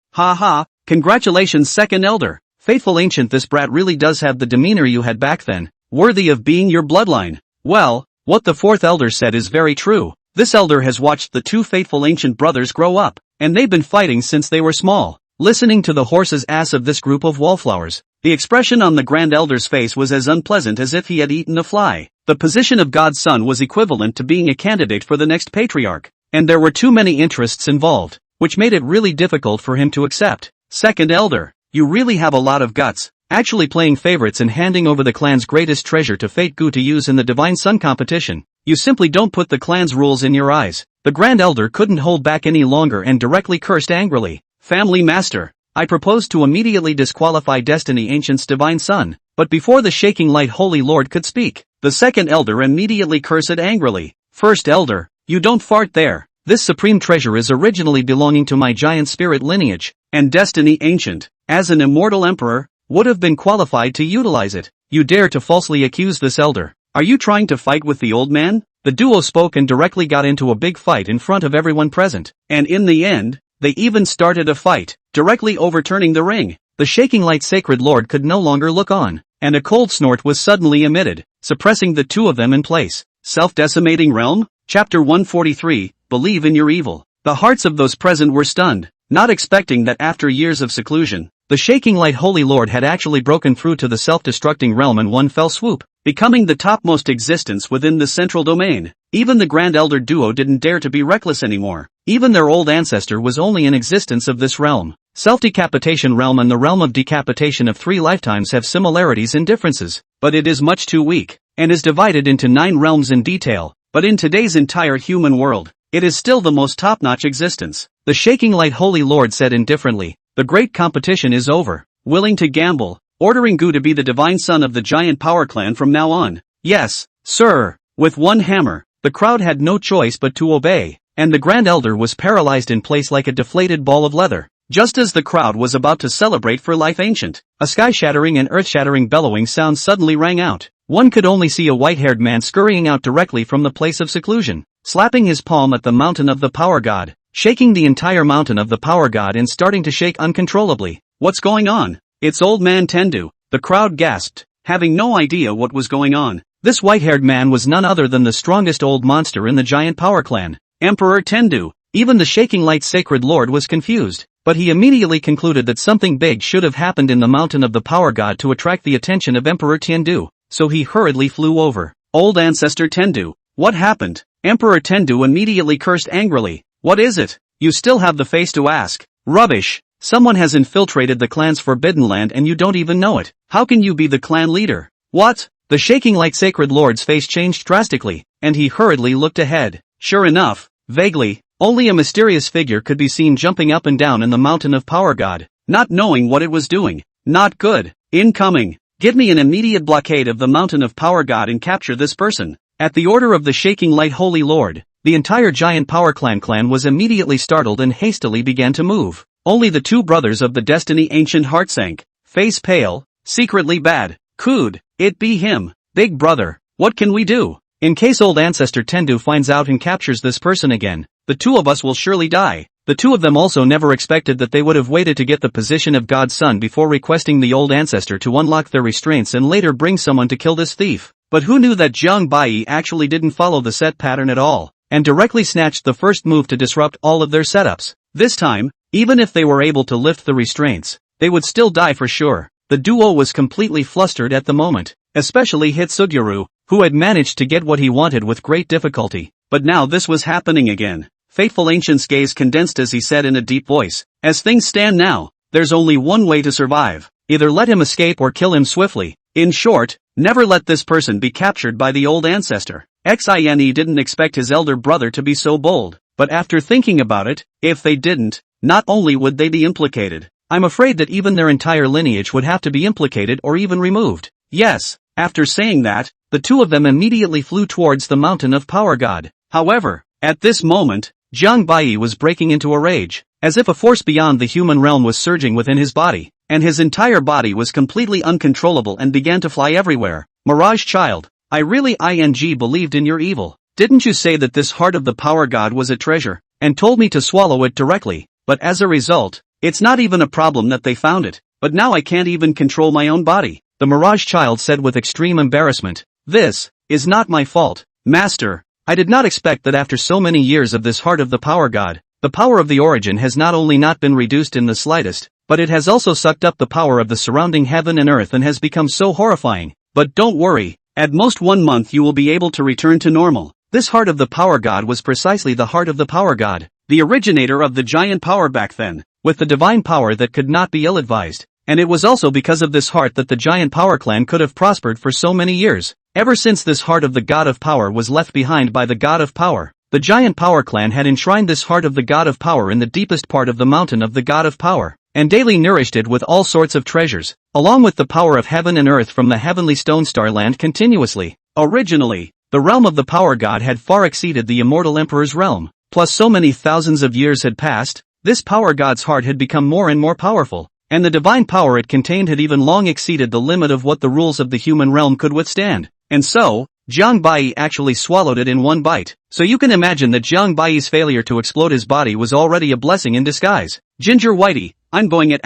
Congratulations second elder. Faithful Ancient, this brat really does have the demeanor you had back then, worthy of being your bloodline. Well, what the fourth elder said is very true. This elder has watched the two Faithful Ancient brothers grow up, and they've been fighting since they were small. Listening to the horse's ass of this group of wallflowers, the expression on the grand elder's face was as unpleasant as if he had eaten a fly. The position of God's son was equivalent to being a candidate for the next patriarch, and there were too many interests involved, which made it really difficult for him to accept. Second elder, you really have a lot of guts, actually playing favorites and handing over the clan's greatest treasure to Fate Gu to use in the Divine Sun competition. You simply don't put the clan's rules in your eyes. The grand elder couldn't hold back any longer and directly cursed angrily. Family master, I propose to immediately disqualify Destiny Ancient's Divine Son. But before the shaking light Holy Lord could speak, the second elder immediately cursed angrily. First elder, you don't fart there. This supreme treasure is originally belonging to my giant spirit lineage, and Destiny Ancient, as an immortal emperor, would have been qualified to utilize it. You dare to falsely accuse this elder. Are you trying to fight with the old man? The duo spoke and directly got into a big fight in front of everyone present, and in the end, they even started a fight, directly overturning the ring. The shaking light sacred lord could no longer look on, and a cold snort was suddenly emitted, suppressing the two of them in place. Self-decimating realm? Chapter 143, Believe in Your Evil. The hearts of those present were stunned, not expecting that after years of seclusion, the shaking light holy lord had actually broken through to the self-destructing realm in one fell swoop, becoming the topmost existence within the central domain. Even the grand elder duo didn't dare to be reckless anymore. Even their old ancestor was only in existence of this realm. Self-decapitation realm and the realm of decapitation of 3 lifetimes have similarities and differences, but it is much too weak, and is divided into 9 realms in detail, but in today's entire human world, it is still the most top-notch existence. The Shaking Light Holy Lord said indifferently, the great competition is over. Willing to gamble, ordering Gu to be the divine son of the giant power clan from now on. Yes, sir. With one hammer, the crowd had no choice but to obey, and the Grand Elder was paralyzed in place like a deflated ball of leather. Just as the crowd was about to celebrate for life ancient, a sky-shattering and earth-shattering bellowing sound suddenly rang out. One could only see a white-haired man scurrying out directly from the place of seclusion, slapping his palm at the mountain of the power god, shaking the entire mountain of the power god and starting to shake uncontrollably. What's going on? It's old man Tendu, the crowd gasped, having no idea what was going on. This white-haired man was none other than the strongest old monster in the giant power clan, Emperor Tendu. Even the Shaking Light Sacred Lord was confused, but he immediately concluded that something big should have happened in the mountain of the power god to attract the attention of Emperor Tendu, so he hurriedly flew over. Old Ancestor Tendu, what happened? Emperor Tendu immediately cursed angrily. What is it? You still have the face to ask. Rubbish. Someone has infiltrated the clan's forbidden land and you don't even know it. How can you be the clan leader? What? The Shaking Light Sacred Lord's face changed drastically, and he hurriedly looked ahead. Sure enough, vaguely, only a mysterious figure could be seen jumping up and down in the mountain of Power God, not knowing what it was doing. Not good. Incoming. Give me an immediate blockade of the mountain of Power God and capture this person. At the order of the Shaking Light Holy Lord, the entire giant Power Clan was immediately startled and hastily began to move. Only the 2 brothers of the Destiny Ancient Heart sank, face pale, secretly bad. Could it be him? Big brother, what can we do? In case old ancestor Tendu finds out and captures this person again, the 2 of us will surely die. The 2 of them also never expected that they would have waited to get the position of God's son before requesting the old ancestor to unlock their restraints and later bring someone to kill this thief. But who knew that Jiang Bai actually didn't follow the set pattern at all, and directly snatched the first move to disrupt all of their setups. This time, even if they were able to lift the restraints, they would still die for sure. The duo was completely flustered at the moment, especially Hitsuguru, who had managed to get what he wanted with great difficulty. But now this was happening again. Faithful Ancient's gaze condensed as he said in a deep voice, as things stand now, there's only one way to survive. Either let him escape or kill him swiftly. In short, never let this person be captured by the old ancestor. Xine didn't expect his elder brother to be so bold, but after thinking about it, if they didn't, not only would they be implicated, I'm afraid that even their entire lineage would have to be implicated or even removed. Yes, after saying that, the 2 of them immediately flew towards the mountain of Power God. However, at this moment, Jiang Bai was breaking into a rage, as if a force beyond the human realm was surging within his body, and his entire body was completely uncontrollable and began to fly everywhere. Mirage child, I really believed in your evil. Didn't you say that this heart of the Power God was a treasure, and told me to swallow it directly? But as a result, it's not even a problem that they found it, but now I can't even control my own body. The Mirage child said with extreme embarrassment. This is not my fault, Master. I did not expect that after so many years of this heart of the Power God, the power of the origin has not only not been reduced in the slightest, but it has also sucked up the power of the surrounding heaven and earth and has become so horrifying. But don't worry, at most 1 month you will be able to return to normal. This heart of the Power God was precisely the heart of the Power God, the originator of the giant power back then, with the divine power that could not be ill-advised. And it was also because of this heart that the giant power clan could have prospered for so many years. Ever since this heart of the God of Power was left behind by the God of Power, the giant power clan had enshrined this heart of the God of Power in the deepest part of the mountain of the God of Power, and daily nourished it with all sorts of treasures, along with the power of heaven and earth from the heavenly stone star land continuously. Originally, the realm of the Power God had far exceeded the immortal Emperor's realm, plus so many thousands of years had passed, this Power God's heart had become more and more powerful, and the divine power it contained had even long exceeded the limit of what the rules of the human realm could withstand. And so, Jiang Bai actually swallowed it in one bite. So you can imagine that Jiang Bai's failure to explode his body was already a blessing in disguise. Ginger Whitey, I'm going at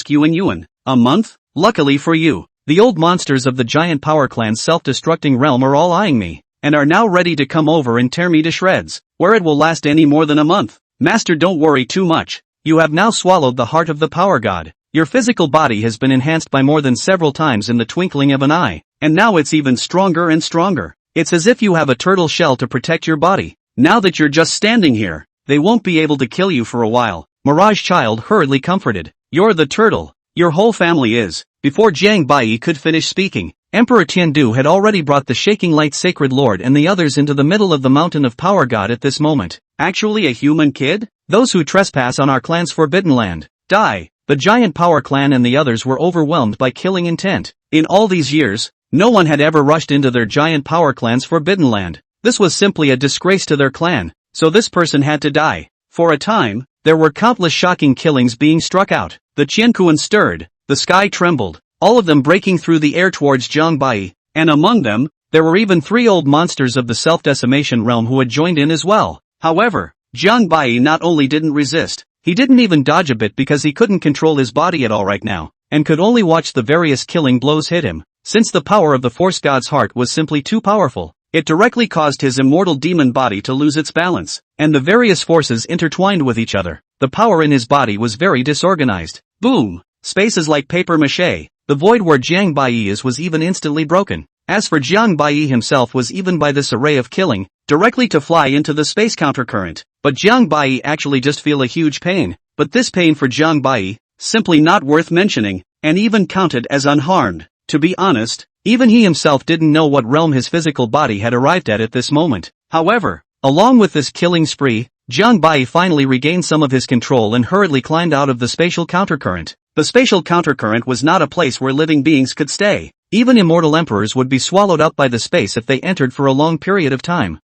*UN. A month? Luckily for you, the old monsters of the giant power clan's self-destructing realm are all eyeing me, and are now ready to come over and tear me to shreds. Where it will last any more than a month. Master, don't worry too much. You have now swallowed the heart of the Power God. Your physical body has been enhanced by more than several times in the twinkling of an eye, and now it's even stronger and stronger. It's as if you have a turtle shell to protect your body. Now that you're just standing here, they won't be able to kill you for a while. Mirage child hurriedly comforted. You're the turtle. Your whole family is. Before Jiang Bai could finish speaking, Emperor Tiandu had already brought the Shaking Light Sacred Lord and the others into the middle of the Mountain of Power God at this moment. Actually a human kid? Those who trespass on our clan's forbidden land, die. The giant power clan and the others were overwhelmed by killing intent. In all these years, no one had ever rushed into their giant power clan's forbidden land. This was simply a disgrace to their clan, so this person had to die. For a time, there were countless shocking killings being struck out. The Qianquan stirred, the sky trembled, all of them breaking through the air towards Jiang Bai, and among them, there were even 3 old monsters of the self-decimation realm who had joined in as well. However, Jiang Bai not only didn't resist, he didn't even dodge a bit because he couldn't control his body at all right now, and could only watch the various killing blows hit him. Since the power of the Force God's heart was simply too powerful, it directly caused his immortal demon body to lose its balance, and the various forces intertwined with each other. The power in his body was very disorganized. Boom! Spaces like paper mache. The void where Jiang Bai is was even instantly broken. As for Jiang Bai himself was even by this array of killing, directly to fly into the space countercurrent. But Jiang Bai actually just feel a huge pain. But this pain for Jiang Bai, simply not worth mentioning, and even counted as unharmed. To be honest, even he himself didn't know what realm his physical body had arrived at this moment. However, along with this killing spree, Jiang Bai finally regained some of his control and hurriedly climbed out of the spatial countercurrent. The spatial countercurrent was not a place where living beings could stay. Even immortal emperors would be swallowed up by the space if they entered for a long period of time.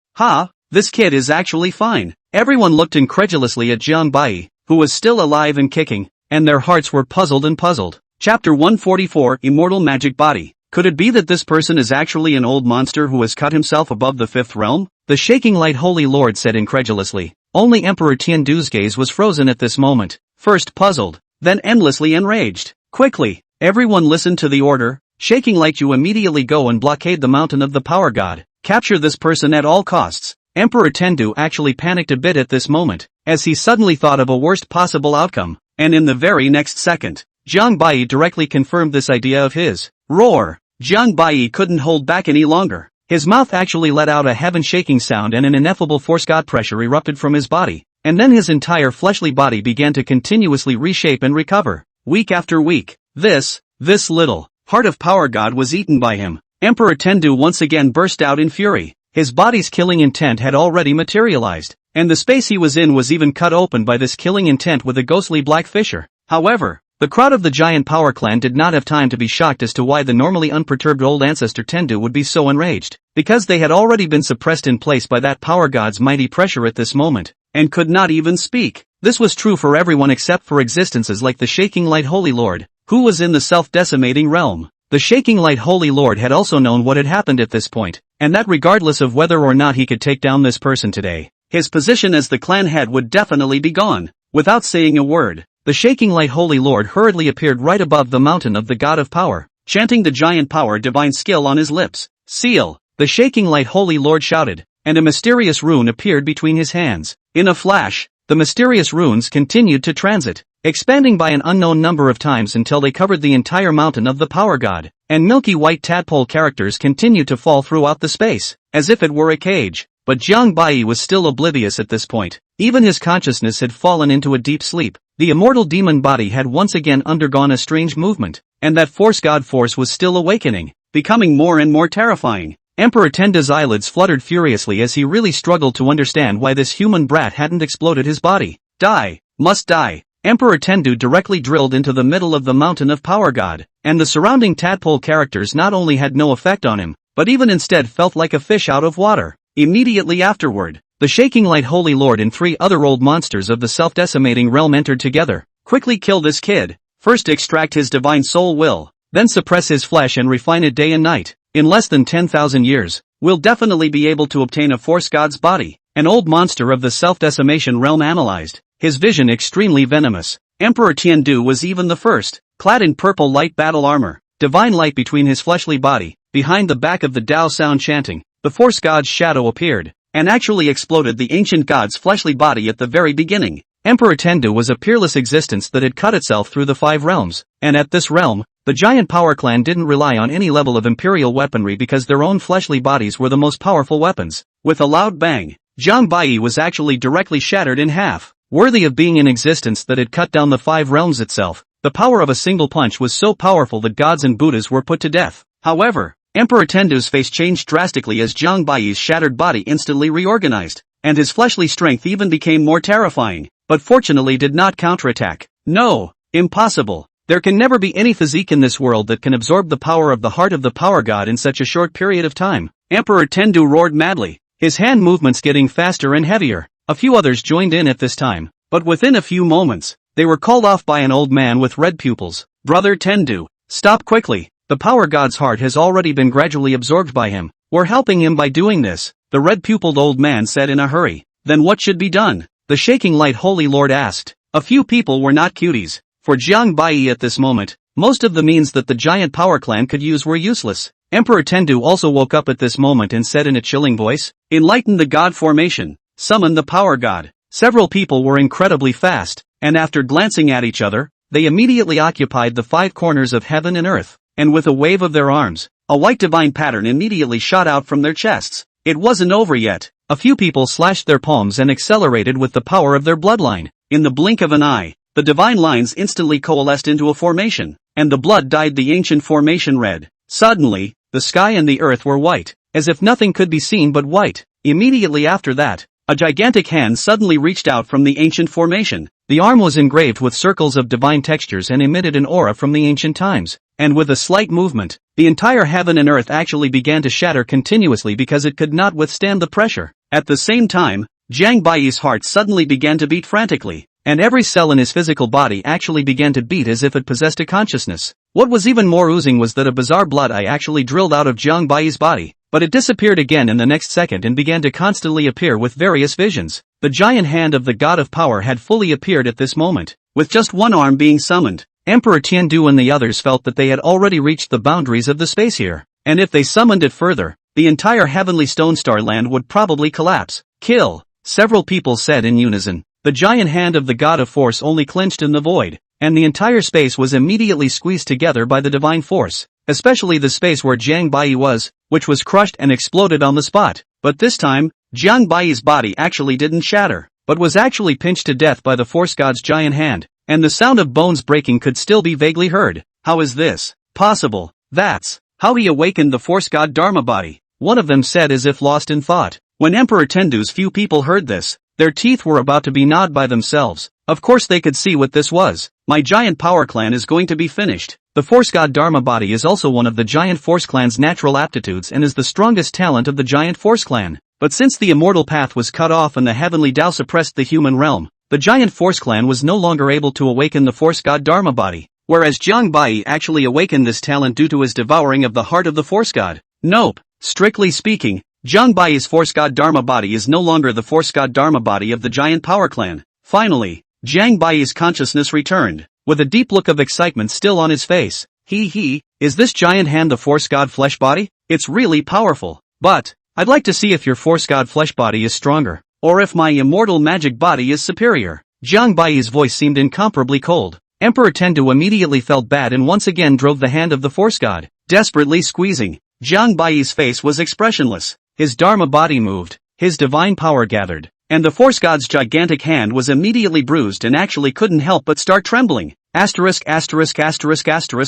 This kid is actually fine. Everyone looked incredulously at Jiang Bai, who was still alive and kicking, and their hearts were puzzled. Chapter 144 Immortal Magic Body. Could it be that this person is actually an old monster who has cut himself above the 5th realm? The Shaking Light Holy Lord said incredulously. Only Emperor Tiandu's gaze was frozen at this moment, first puzzled, then endlessly enraged. Quickly, everyone listen to the order. Shaking Light, you immediately go and blockade the mountain of the power god. Capture this person at all costs. Emperor Tiandu actually panicked a bit at this moment, as he suddenly thought of a worst possible outcome, and in the very next second, Jiang Bai directly confirmed this idea of his. Roar! Jiang Bai couldn't hold back any longer. His mouth actually let out a heaven-shaking sound and an ineffable force god pressure erupted from his body, and then his entire fleshly body began to continuously reshape and recover, week after week. This little heart of power god was eaten by him. Emperor Tiandu once again burst out in fury. His body's killing intent had already materialized, and the space he was in was even cut open by this killing intent with a ghostly black fissure. However, the crowd of the giant power clan did not have time to be shocked as to why the normally unperturbed old ancestor Tiandu would be so enraged, because they had already been suppressed in place by that power god's mighty pressure at this moment, and could not even speak. This was true for everyone except for existences like the Shaking Light Holy Lord, who was in the self-decimating realm. The Shaking Light Holy Lord had also known what had happened at this point, and that regardless of whether or not he could take down this person today, his position as the clan head would definitely be gone. Without saying a word, the Shaking Light Holy Lord hurriedly appeared right above the mountain of the God of Power, chanting the giant power divine skill on his lips. Seal! The Shaking Light Holy Lord shouted, and a mysterious rune appeared between his hands. In a flash, the mysterious runes continued to transit, expanding by an unknown number of times until they covered the entire mountain of the Power God, and milky white tadpole characters continued to fall throughout the space, as if it were a cage. But Jiang Bai was still oblivious at this point. Even his consciousness had fallen into a deep sleep. The immortal demon body had once again undergone a strange movement, and that force god force was still awakening, becoming more and more terrifying. Emperor Tiandu's eyelids fluttered furiously as he really struggled to understand why this human brat hadn't exploded his body. Die! Must die! Emperor Tiandu directly drilled into the middle of the mountain of Power God, and the surrounding tadpole characters not only had no effect on him, but even instead felt like a fish out of water. Immediately afterward, the Shaking Light Holy Lord and 3 other old monsters of the self-decimating realm entered together. Quickly kill this kid. First extract his divine soul will, then suppress his flesh and refine it day and night. In less than 10,000 years, we'll definitely be able to obtain a force god's body. An old monster of the self-decimation realm analyzed, his vision extremely venomous. Emperor Tiandu was even the first, clad in purple light battle armor, divine light between his fleshly body. Behind the back of the Tao sound chanting, the force god's shadow appeared, and actually exploded the ancient god's fleshly body at the very beginning. Emperor Tiandu was a peerless existence that had cut itself through the 5 realms, and at this realm, the giant power clan didn't rely on any level of imperial weaponry because their own fleshly bodies were the most powerful weapons. With a loud bang, Jiang Bai was actually directly shattered in half, worthy of being an existence that had cut down the 5 realms itself. The power of a single punch was so powerful that gods and Buddhas were put to death. However, Emperor Tendu's face changed drastically as Jiang Baiyi's shattered body instantly reorganized, and his fleshly strength even became more terrifying, but fortunately did not counterattack. No, impossible. There can never be any physique in this world that can absorb the power of the heart of the power god in such a short period of time. Emperor Tendu roared madly, his hand movements getting faster and heavier. A few others joined in at this time, but within a few moments, they were called off by an old man with red pupils. Brother Tendu, stop quickly. The power god's heart has already been gradually absorbed by him. We're helping him by doing this, the red-pupiled old man said in a hurry. Then what should be done? The shaking light holy lord asked. A few people were not cuties. For Jiang Baiyi at this moment, most of the means that the giant power clan could use were useless. Emperor Tendu also woke up at this moment and said in a chilling voice, enlighten the god formation, summon the power god. Several people were incredibly fast, and after glancing at each other, they immediately occupied the 5 corners of heaven and earth, and with a wave of their arms, a white divine pattern immediately shot out from their chests. It wasn't over yet. A few people slashed their palms and accelerated with the power of their bloodline. In the blink of an eye, the divine lines instantly coalesced into a formation, and the blood dyed the ancient formation red. Suddenly, the sky and the earth were white, as if nothing could be seen but white. Immediately after that, a gigantic hand suddenly reached out from the ancient formation. The arm was engraved with circles of divine textures and emitted an aura from the ancient times, and with a slight movement, the entire heaven and earth actually began to shatter continuously because it could not withstand the pressure. At the same time, Jiang Baiyi's heart suddenly began to beat frantically, and every cell in his physical body actually began to beat as if it possessed a consciousness. What was even more oozing was that a bizarre blood eye actually drilled out of Jiang Baiyi's body, but it disappeared again in the next second and began to constantly appear with various visions. The giant hand of the god of power had fully appeared at this moment, with just one arm being summoned. Emperor Tiandu and the others felt that they had already reached the boundaries of the space here, and if they summoned it further, the entire heavenly stone star land would probably collapse. Kill, several people said in unison. The giant hand of the god of force only clenched in the void, and the entire space was immediately squeezed together by the divine force, especially the space where Jiang Baiyi was, which was crushed and exploded on the spot. But this time, Jiang Baiyi's body actually didn't shatter, but was actually pinched to death by the force god's giant hand, and the sound of bones breaking could still be vaguely heard. How is this possible? That's how he awakened the force god Dharma body, one of them said as if lost in thought. When Emperor Tendu's few people heard this, their teeth were about to be gnawed by themselves. Of course they could see what this was. My giant power clan is going to be finished. The force god Dharma body is also one of the giant force clan's natural aptitudes and is the strongest talent of the giant force clan. But since the immortal path was cut off and the heavenly Tao suppressed the human realm, the giant force clan was no longer able to awaken the force god Dharma body, whereas Jiang Baiyi actually awakened this talent due to his devouring of the heart of the force god. Nope. Strictly speaking, Jiang Baiyi's force god Dharma body is no longer the force god Dharma body of the giant power clan. Finally, Jiang Baiyi's consciousness returned, with a deep look of excitement still on his face. Is this giant hand the force god flesh body? It's really powerful. But, I'd like to see if your force god flesh body is stronger, or if my immortal magic body is superior. Jiang Baiyi's voice seemed incomparably cold. Emperor Tendu immediately felt bad and once again drove the hand of the force god, desperately squeezing. Jiang Baiyi's face was expressionless. His Dharma body moved, his divine power gathered, and the force god's gigantic hand was immediately bruised and actually couldn't help but start trembling.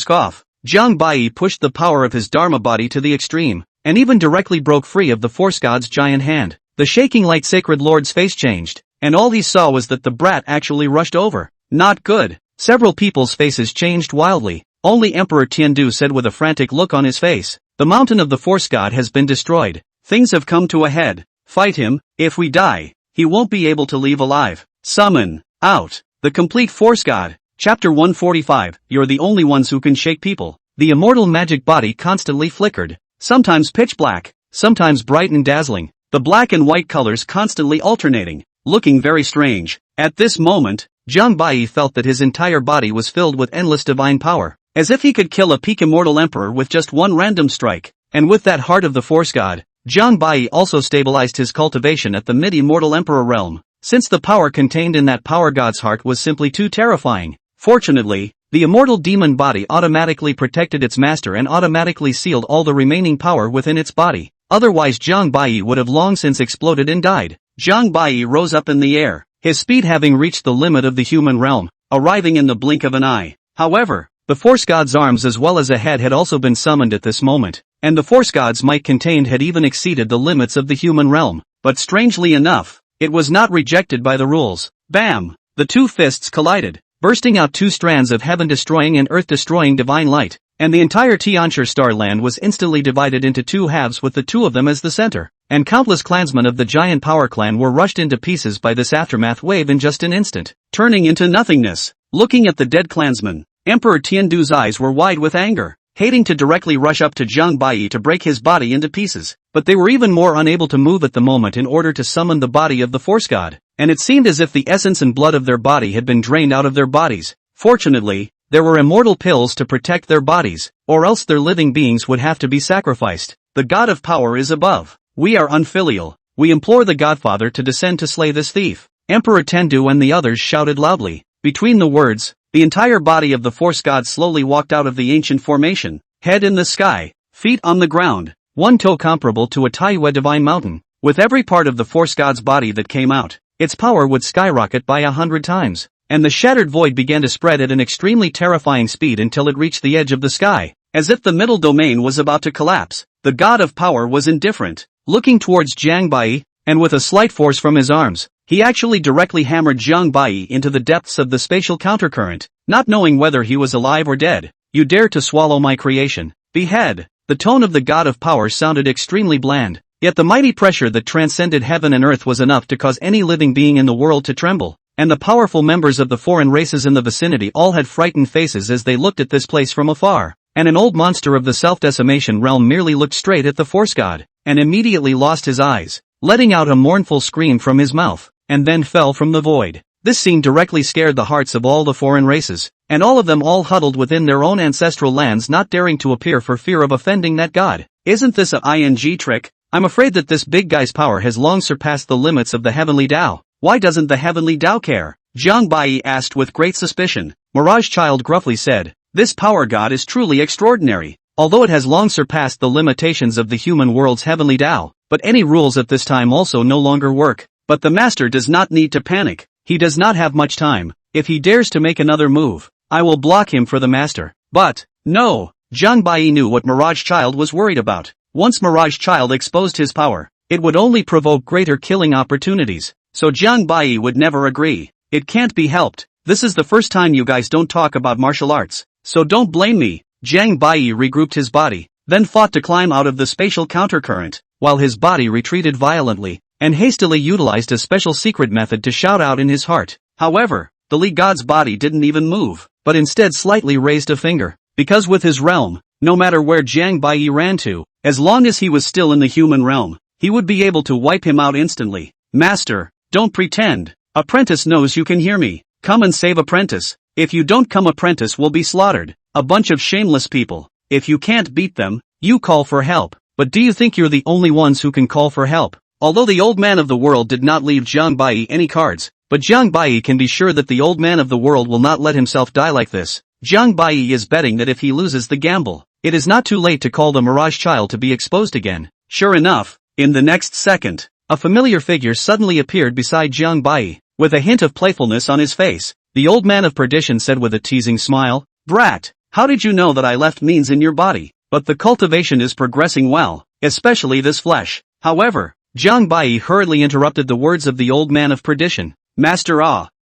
Off. Jiang Baiyi pushed the power of his Dharma body to the extreme, and even directly broke free of the force god's giant hand. The shaking light sacred lord's face changed, and all he saw was that the brat actually rushed over. Not good. Several people's faces changed wildly. Only Emperor Tiandu said with a frantic look on his face, the mountain of the force god has been destroyed. Things have come to a head. Fight him. If we die, he won't be able to leave alive. Summon out the complete force god. Chapter 145. You're the only ones who can shake people. The immortal magic body constantly flickered, sometimes pitch black, sometimes bright and dazzling, the black and white colors constantly alternating, looking very strange. At this moment, Jiang Baiyi felt that his entire body was filled with endless divine power, as if he could kill a peak immortal emperor with just one random strike. And with that heart of the force god, Jiang Baiyi also stabilized his cultivation at the mid-immortal emperor realm, since the power contained in that power god's heart was simply too terrifying. Fortunately, the immortal demon body automatically protected its master and automatically sealed all the remaining power within its body. Otherwise Jiang Baiyi would have long since exploded and died. Jiang Baiyi rose up in the air, his speed having reached the limit of the human realm, arriving in the blink of an eye. However, the force god's arms as well as a head had also been summoned at this moment, and the force god's might contained had even exceeded the limits of the human realm. But strangely enough, it was not rejected by the rules. Bam! The two fists collided, bursting out two strands of heaven-destroying and earth-destroying divine light, and the entire Tianshur star land was instantly divided into two halves with the two of them as the center, and countless clansmen of the giant power clan were rushed into pieces by this aftermath wave in just an instant, turning into nothingness. Looking at the dead clansmen, Emperor Tiandu's eyes were wide with anger, hating to directly rush up to Zhang Baiyi to break his body into pieces, but they were even more unable to move at the moment in order to summon the body of the force god, and it seemed as if the essence and blood of their body had been drained out of their bodies. Fortunately, there were immortal pills to protect their bodies, or else their living beings would have to be sacrificed. The god of power is above. We are unfilial. We implore the Godfather to descend to slay this thief. Emperor Tendu and the others shouted loudly. Between the words, the entire body of the force god slowly walked out of the ancient formation, head in the sky, feet on the ground, one toe comparable to a Taiyue divine mountain. With every part of the force god's body that came out, its power would skyrocket by 100 times, and the shattered void began to spread at an extremely terrifying speed until it reached the edge of the sky, as if the middle domain was about to collapse. The god of power was indifferent, looking towards Zhang Baiyi, and with a slight force from his arms, he actually directly hammered Zhang Baiyi into the depths of the spatial countercurrent, not knowing whether he was alive or dead. You dare to swallow my creation. Behead. The tone of the god of power sounded extremely bland, yet the mighty pressure that transcended heaven and earth was enough to cause any living being in the world to tremble, and the powerful members of the foreign races in the vicinity all had frightened faces as they looked at this place from afar, and an old monster of the self-decimation realm merely looked straight at the force god, and immediately lost his eyes, letting out a mournful scream from his mouth, and then fell from the void. This scene directly scared the hearts of all the foreign races, and all of them all huddled within their own ancestral lands, not daring to appear for fear of offending that god. Isn't this a ING trick? I'm afraid that this big guy's power has long surpassed the limits of the heavenly Tao. Why doesn't the heavenly Tao care? Zhang Baiyi asked with great suspicion. Mirage Child gruffly said, this power god is truly extraordinary, although it has long surpassed the limitations of the human world's heavenly Tao, but any rules at this time also no longer work. But the master does not need to panic. He does not have much time. If he dares to make another move, I will block him for the master. But, no, Zhang Baiyi knew what Mirage Child was worried about. Once Mirage Child exposed his power, it would only provoke greater killing opportunities, so Zhang Baiyi would never agree. It can't be helped. This is the first time you guys don't talk about martial arts, so don't blame me. Zhang Baiyi regrouped his body, then fought to climb out of the spatial countercurrent, while his body retreated violently, and hastily utilized a special secret method to shout out in his heart. However, the Lee God's body didn't even move, but instead slightly raised a finger, because with his realm, no matter where Zhang Baiyi ran to, as long as he was still in the human realm, he would be able to wipe him out instantly. Master, don't pretend. Apprentice knows you can hear me. Come and save Apprentice. If you don't come, Apprentice will be slaughtered. A bunch of shameless people. If you can't beat them, you call for help. But do you think you're the only ones who can call for help? Although the old man of the world did not leave Zhang Baiyi any cards, but Zhang Baiyi can be sure that the old man of the world will not let himself die like this. Zhang Baiyi is betting that if he loses the gamble, it is not too late to call the Mirage Child to be exposed again. Sure enough, in the next second, a familiar figure suddenly appeared beside Zhang Baiyi, with a hint of playfulness on his face. The old man of perdition said with a teasing smile, "Brat, how did you know that I left means in your body? But the cultivation is progressing well, especially this flesh." However, Zhang Baiyi hurriedly interrupted the words of the old man of perdition. Master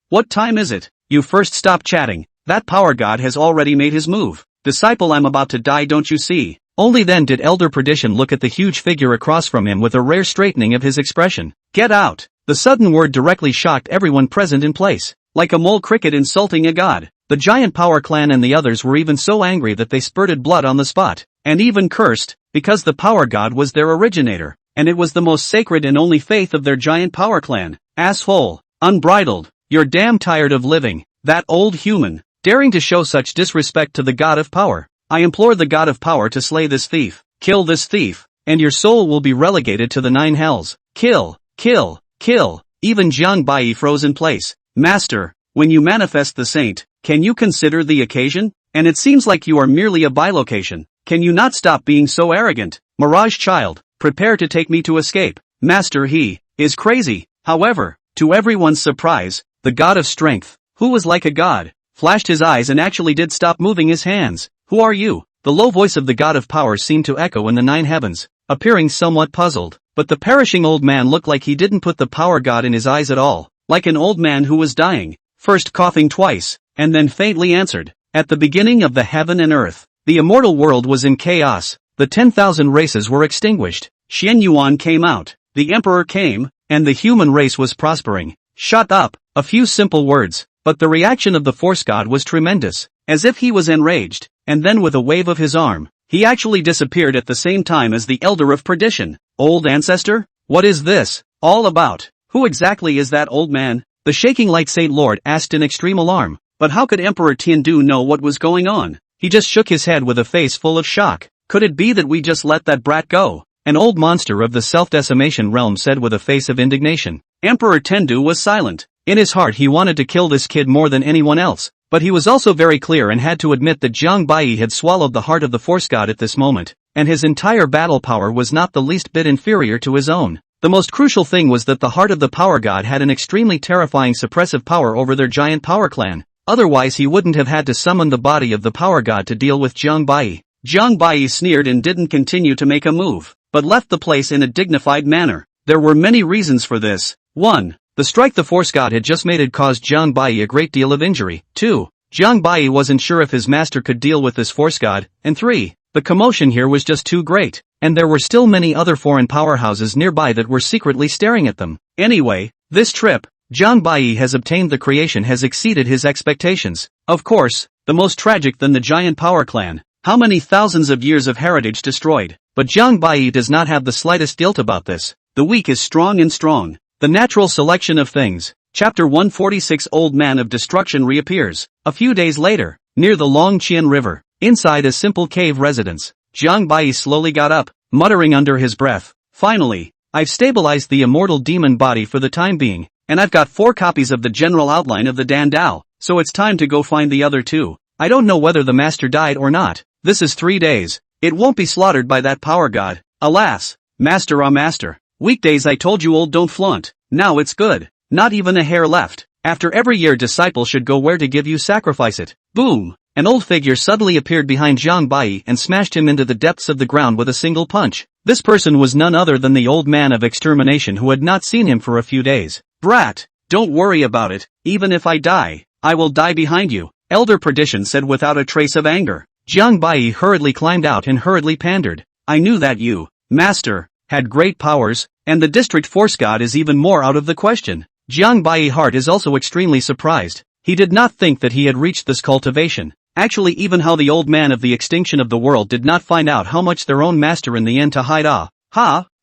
what time is it? You first stop chatting. That power god has already made his move. Disciple, I'm about to die, don't you see? Only then did Elder Perdition look at the huge figure across from him with a rare straightening of his expression. Get out! The sudden word directly shocked everyone present in place. Like a mole cricket insulting a god, the giant power clan and the others were even so angry that they spurted blood on the spot, and even cursed, because the power god was their originator, and it was the most sacred and only faith of their giant power clan. Asshole! Unbridled! You're damn tired of living. That old human, daring to show such disrespect to the god of power. I implore the god of power to slay this thief. Kill this thief, and your soul will be relegated to the 9 hells. Kill, kill, kill. Even Zhang Baiyi froze in place. Master, when you manifest the saint, can you consider the occasion? And it seems like you are merely a bilocation. Can you not stop being so arrogant? Mirage Child, prepare to take me to escape. Master, he is crazy. However, to everyone's surprise, the god of strength, who was like a god, flashed his eyes and actually did stop moving his hands. Who are you? The low voice of the god of power seemed to echo in the 9 heavens, appearing somewhat puzzled. But the perishing old man looked like he didn't put the power god in his eyes at all, like an old man who was dying, first coughing twice, and then faintly answered. At the beginning of the heaven and earth, the immortal world was in chaos, the 10,000 races were extinguished, Xian Yuan came out, the emperor came, and the human race was prospering. Shut up, a few simple words, but the reaction of the force god was tremendous, as if he was enraged, and then with a wave of his arm, he actually disappeared at the same time as the Elder of Perdition. Old ancestor? What is this all about? Who exactly is that old man? The shaking light Saint Lord asked in extreme alarm. But how could Emperor Tiandu know what was going on? He just shook his head with a face full of shock. Could it be that we just let that brat go? An old monster of the self-decimation realm said with a face of indignation. Emperor Tendu was silent. In his heart he wanted to kill this kid more than anyone else, but he was also very clear and had to admit that Jiang Bai had swallowed the heart of the force god at this moment, and his entire battle power was not the least bit inferior to his own. The most crucial thing was that the heart of the power god had an extremely terrifying suppressive power over their giant power clan. Otherwise he wouldn't have had to summon the body of the power god to deal with Jiang Bai. Jiang Bai sneered and didn't continue to make a move, but left the place in a dignified manner. There were many reasons for this. 1. The strike the force god had just made had caused Jiang Bai a great deal of injury. 2. Jiang Bai wasn't sure if his master could deal with this force god. And 3. The commotion here was just too great, and there were still many other foreign powerhouses nearby that were secretly staring at them. Anyway, this trip, Jiang Bai has obtained the creation has exceeded his expectations. Of course, the most tragic than the giant power clan. How many thousands of years of heritage destroyed? But Jiang Bai does not have the slightest guilt about this. The weak is strong and strong. The natural selection of things. Chapter 146 Old Man of Destruction reappears. A few days later, near the Longqian River, inside a simple cave residence, Jiang Bai slowly got up, muttering under his breath. Finally, I've stabilized the immortal demon body for the time being. And I've got 4 copies of the general outline of the Dan Dao, so it's time to go find the other 2. I don't know whether the master died or not. This is 3 days. It won't be slaughtered by that power god. Alas, master master. Weekdays I told you old don't flaunt. Now it's good. Not even a hair left. After every year disciple should go where to give you sacrifice it. Boom! An old figure suddenly appeared behind Jiang Bai and smashed him into the depths of the ground with a single punch. This person was none other than the old man of extermination who had not seen him for a few days. Brat, don't worry about it, even if I die, I will die behind you, Elder Perdition said without a trace of anger. Jiang Bai hurriedly climbed out and hurriedly pandered. I knew that you, master, had great powers, and the district force god is even more out of the question. Jiang Bai's heart is also extremely surprised. He did not think that he had reached this cultivation. Actually even how the old man of the extinction of the world did not find out how much their own master in the end to hide.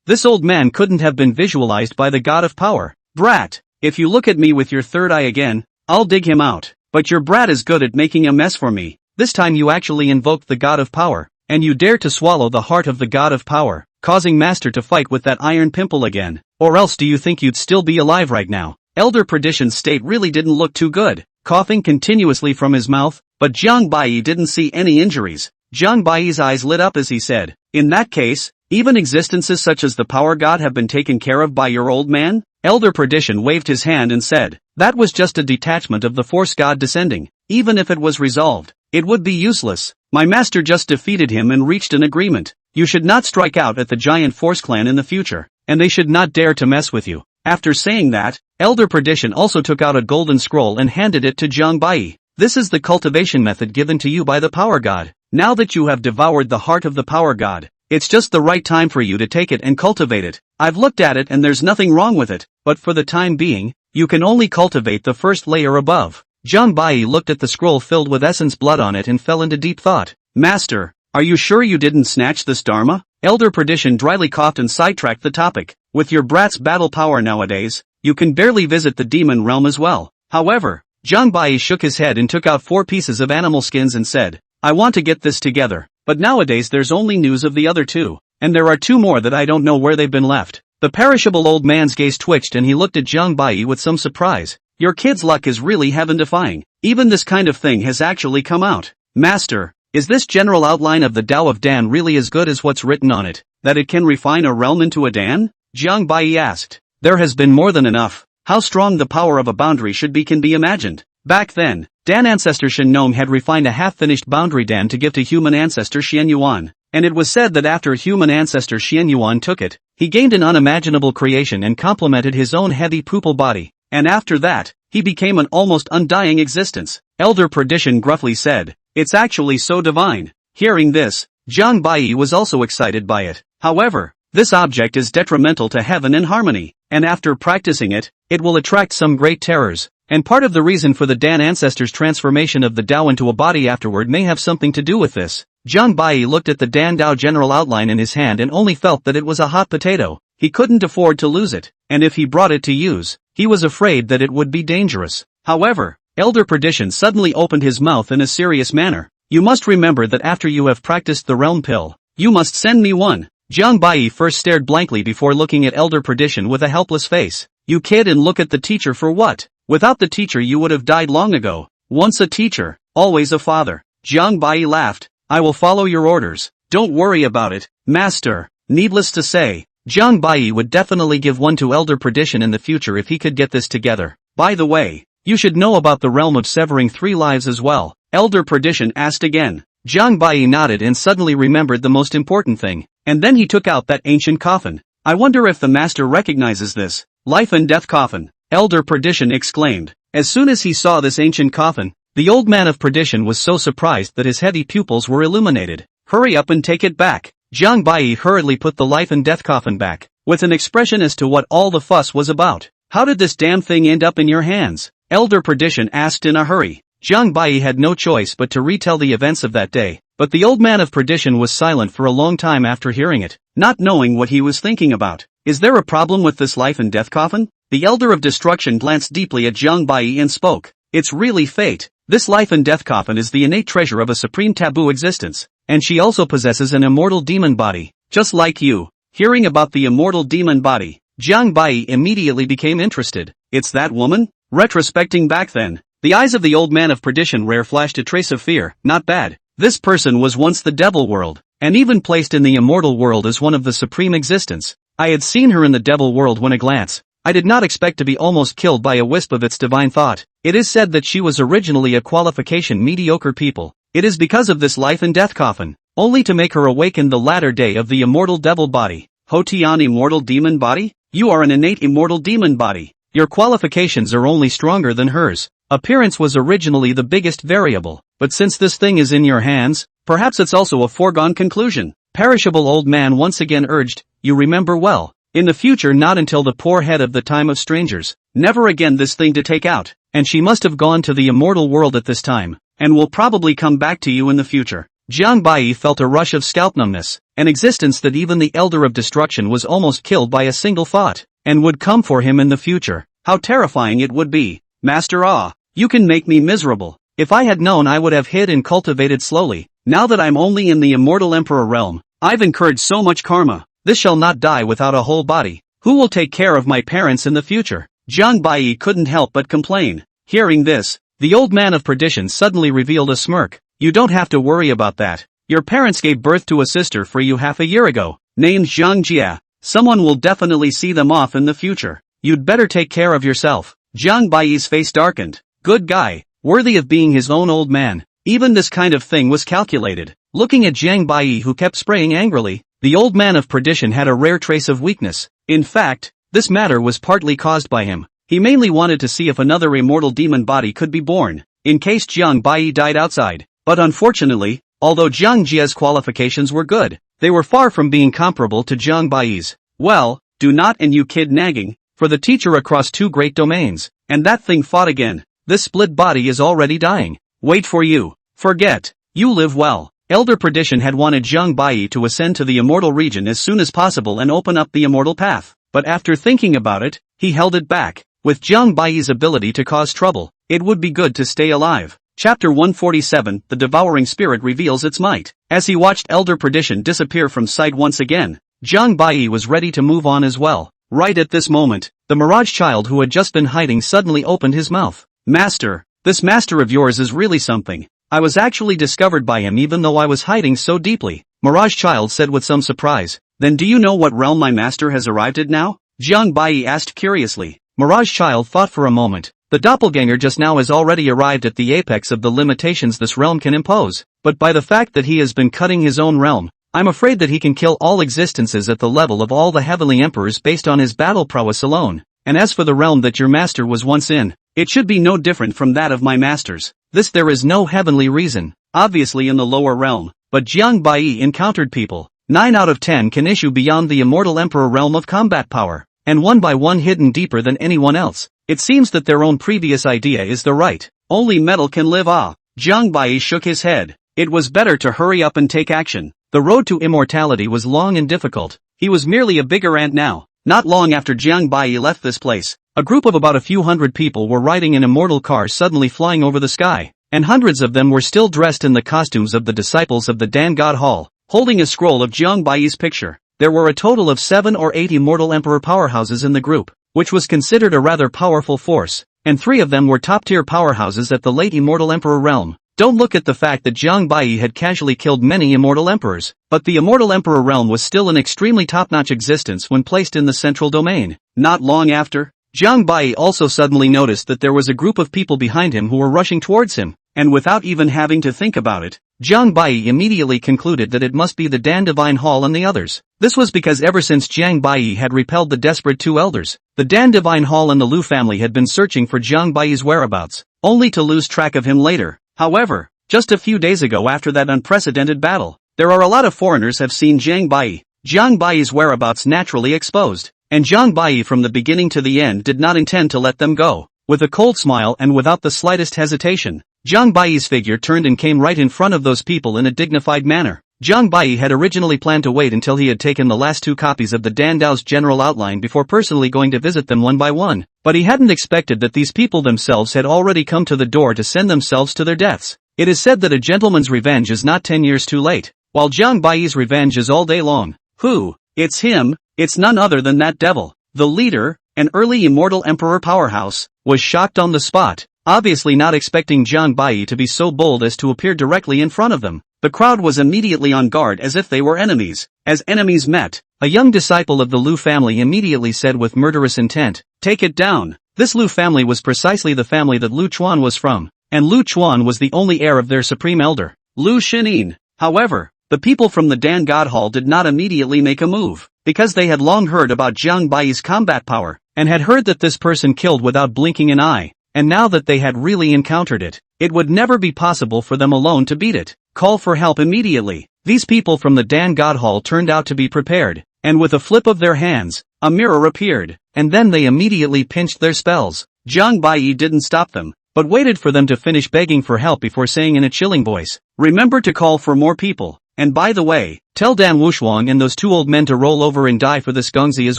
This old man couldn't have been visualized by the god of power. Brat, if you look at me with your third eye again, I'll dig him out. But your brat is good at making a mess for me. This time you actually invoked the god of power, and you dare to swallow the heart of the god of power, causing master to fight with that iron pimple again. Or else do you think you'd still be alive right now? Elder Perdition's state really didn't look too good, coughing continuously from his mouth, but Jiang Bai didn't see any injuries. Jiang Bai's eyes lit up as he said, in that case, even existences such as the power god have been taken care of by your old man? Elder Perdition waved his hand and said, that was just a detachment of the force god descending. Even if it was resolved, it would be useless. My master just defeated him and reached an agreement. You should not strike out at the giant force clan in the future, and they should not dare to mess with you. After saying that, Elder Perdition also took out a golden scroll and handed it to Jiang Bai. This is the cultivation method given to you by the power god. Now that you have devoured the heart of the power god, it's just the right time for you to take it and cultivate it. I've looked at it and there's nothing wrong with it, but for the time being, you can only cultivate the first layer above. Jiang Bai looked at the scroll filled with essence blood on it and fell into deep thought. Master, are you sure you didn't snatch this dharma? Elder Perdition dryly coughed and sidetracked the topic. With your brat's battle power nowadays, you can barely visit the demon realm as well. However, Jiang Bai shook his head and took out 4 pieces of animal skins and said, I want to get this together, but nowadays there's only news of the other 2, and there are 2 more that I don't know where they've been left. The perishable old man's gaze twitched and he looked at Jiang Bai with some surprise. Your kid's luck is really heaven-defying. Even this kind of thing has actually come out. Master, is this general outline of the Tao of Dan really as good as what's written on it, that it can refine a realm into a Dan? Jiang Bai asked. There has been more than enough. How strong the power of a boundary should be can be imagined. Back then, Dan ancestor Shen Nong had refined a half-finished boundary Dan to give to human ancestor Xian Yuan, and it was said that after human ancestor Xian Yuan took it, he gained an unimaginable creation and complemented his own heavy pupil body, and after that, he became an almost undying existence. Elder Perdition gruffly said, "It's actually so divine." Hearing this, Zhang Baiyi was also excited by it. However, this object is detrimental to heaven and harmony, and after practicing it, it will attract some great terrors. And part of the reason for the Dan ancestors' transformation of the Dao into a body afterward may have something to do with this. Zhang Baiyi looked at the Dan Dao general outline in his hand and only felt that it was a hot potato. He couldn't afford to lose it, and if he brought it to use, he was afraid that it would be dangerous. However, Elder Perdition suddenly opened his mouth in a serious manner. "You must remember that after you have practiced the realm pill, you must send me one." Zhang Baiyi first stared blankly before looking at Elder Perdition with a helpless face. "You kid, and look at the teacher for what? Without the teacher you would have died long ago. Once a teacher, always a father." Zhang Baiyi laughed. "I will follow your orders. Don't worry about it, master." Needless to say, Zhang Baiyi would definitely give one to Elder Perdition in the future if he could get this together. "By the way, you should know about the realm of severing 3 lives as well," Elder Perdition asked again. Zhang Baiyi nodded and suddenly remembered the most important thing, and then he took out that ancient coffin. "I wonder if the master recognizes this life and death coffin," Elder Perdition exclaimed. As soon as he saw this ancient coffin, the old man of perdition was so surprised that his heavy pupils were illuminated. "Hurry up and take it back." Zhang Baiyi hurriedly put the life and death coffin back, with an expression as to what all the fuss was about. "How did this damn thing end up in your hands?" Elder Perdition asked in a hurry. Zhang Baiyi had no choice but to retell the events of that day, but the old man of perdition was silent for a long time after hearing it, not knowing what he was thinking about. "Is there a problem with this life and death coffin?" The Elder of Destruction glanced deeply at Zhang Baiyi and spoke. "It's really fate. This life and death coffin is the innate treasure of a supreme taboo existence, and she also possesses an immortal demon body, just like you." Hearing about the immortal demon body, Zhang Baiyi immediately became interested. "It's that woman?" Retrospecting back then, the eyes of the old man of perdition rare flashed a trace of fear. "Not bad. This person was once the devil world, and even placed in the immortal world as one of the supreme existence. I had seen her in the devil world when a glance. I did not expect to be almost killed by a wisp of its divine thought. It is said that she was originally a qualification mediocre people. It is because of this life and death coffin, only to make her awaken the latter day of the immortal devil body." "Hotian immortal demon body? You are an innate immortal demon body. Your qualifications are only stronger than hers." Appearance was originally the biggest variable, but since this thing is in your hands, perhaps it's also a foregone conclusion. Perishable old man once again urged. "You remember well. In the future, not until the poor head of the time of strangers. Never again this thing to take out, and she must have gone to the immortal world at this time, and will probably come back to you in the future." Zhang Baiyi felt a rush of scalp numbness, an existence that even the Elder of Destruction was almost killed by a single thought, and would come for him in the future. How terrifying it would be. "Master Ah, you can make me miserable. If I had known, I would have hid and cultivated slowly. Now that I'm only in the immortal emperor realm, I've incurred so much karma. This shall not die without a whole body. Who will take care of my parents in the future?" Zhang Baiyi couldn't help but complain. Hearing this, the old man of perdition suddenly revealed a smirk. "You don't have to worry about that. Your parents gave birth to a sister for you half a year ago, named Zhang Jia. Someone will definitely see them off in the future. You'd better take care of yourself." Zhang Baiyi's face darkened. Good guy, worthy of being his own old man. Even this kind of thing was calculated. Looking at Zhang Baiyi, who kept spraying angrily, the old man of perdition had a rare trace of weakness. In fact, this matter was partly caused by him. He mainly wanted to see if another immortal demon body could be born, in case Zhang Baiyi died outside. But unfortunately, although Zhang Jia's qualifications were good, they were far from being comparable to Zhang Baiyi's. "Well, do not, and you kid nagging, for the teacher across 2 great domains, and that thing fought again. This split body is already dying. Wait for you. Forget. You live well." Elder Perdition had wanted Zhang Baiyi to ascend to the immortal region as soon as possible and open up the immortal path, but after thinking about it, he held it back. With Zhang Baiyi's ability to cause trouble, it would be good to stay alive. Chapter 147, The Devouring Spirit Reveals Its Might. As he watched Elder Perdition disappear from sight once again, Zhang Baiyi was ready to move on as well. Right at this moment, the Mirage Child who had just been hiding suddenly opened his mouth. "Master, this master of yours is really something. I was actually discovered by him even though I was hiding so deeply," Mirage Child said with some surprise. "Then do you know what realm my master has arrived at now?" Zhang Baiyi asked curiously. Mirage Child thought for a moment. The doppelganger just now has already arrived at the apex of the limitations this realm can impose, but by the fact that he has been cutting his own realm, I'm afraid that he can kill all existences at the level of all the heavenly emperors based on his battle prowess alone. And as for the realm that your master was once in, it should be no different from that of my master's. This there is no heavenly reason, obviously in the lower realm, but Jiang Bai encountered people. 9 out of 10 can issue beyond the immortal emperor realm of combat power, and one by one hidden deeper than anyone else. It seems that their own previous idea is the right. Only metal can live. Jiang Bai shook his head. It was better to hurry up and take action. The road to immortality was long and difficult. He was merely a bigger ant now. Not long after Jiang Bai left this place, a group of about a few hundred people were riding in immortal cars suddenly flying over the sky, and hundreds of them were still dressed in the costumes of the disciples of the Dan God Hall, holding a scroll of Jiang Bai's picture. There were a total of 7 or 8 immortal emperor powerhouses in the group, which was considered a rather powerful force, and 3 of them were top-tier powerhouses at the late immortal emperor realm. Don't look at the fact that Jiang Bai had casually killed many immortal emperors, but the immortal emperor realm was still an extremely top-notch existence when placed in the central domain. Not long after, Jiang Bai also suddenly noticed that there was a group of people behind him who were rushing towards him, and without even having to think about it, Jiang Bai immediately concluded that it must be the Dan Divine Hall and the others. This was because ever since Jiang Bai had repelled the desperate 2 elders, the Dan Divine Hall and the Lu family had been searching for Jiang Bai's whereabouts, only to lose track of him later. However, just a few days ago after that unprecedented battle, there are a lot of foreigners have seen Jiang Bai's whereabouts naturally exposed, and Jiang Bai from the beginning to the end did not intend to let them go. With a cold smile and without the slightest hesitation, Jiang Bai's figure turned and came right in front of those people in a dignified manner. Jiang Bai had originally planned to wait until he had taken the last 2 copies of the Dan Dao's general outline before personally going to visit them one by one, but he hadn't expected that these people themselves had already come to the door to send themselves to their deaths. It is said that a gentleman's revenge is not 10 years too late, while Jiang Bai's revenge is all day long. Who? It's him. It's none other than that devil. The leader, an early immortal emperor powerhouse, was shocked on the spot, obviously not expecting Jiang Bai to be so bold as to appear directly in front of them. The crowd was immediately on guard as if they were enemies. As enemies met, a young disciple of the Lu family immediately said with murderous intent, "Take it down." This Lu family was precisely the family that Lu Chuan was from, and Lu Chuan was the only heir of their supreme elder, Lu Shinin. However, the people from the Dan God Hall did not immediately make a move, because they had long heard about Jiang Bai's combat power, and had heard that this person killed without blinking an eye, and now that they had really encountered it, it would never be possible for them alone to beat it. Call for help immediately. These people from the Dan God Hall turned out to be prepared, and with a flip of their hands, a mirror appeared, and then they immediately pinched their spells. Jiang Bai didn't stop them, but waited for them to finish begging for help before saying in a chilling voice, "Remember to call for more people, and by the way, tell Dan Wushuang and those 2 old men to roll over and die for this Gongzi as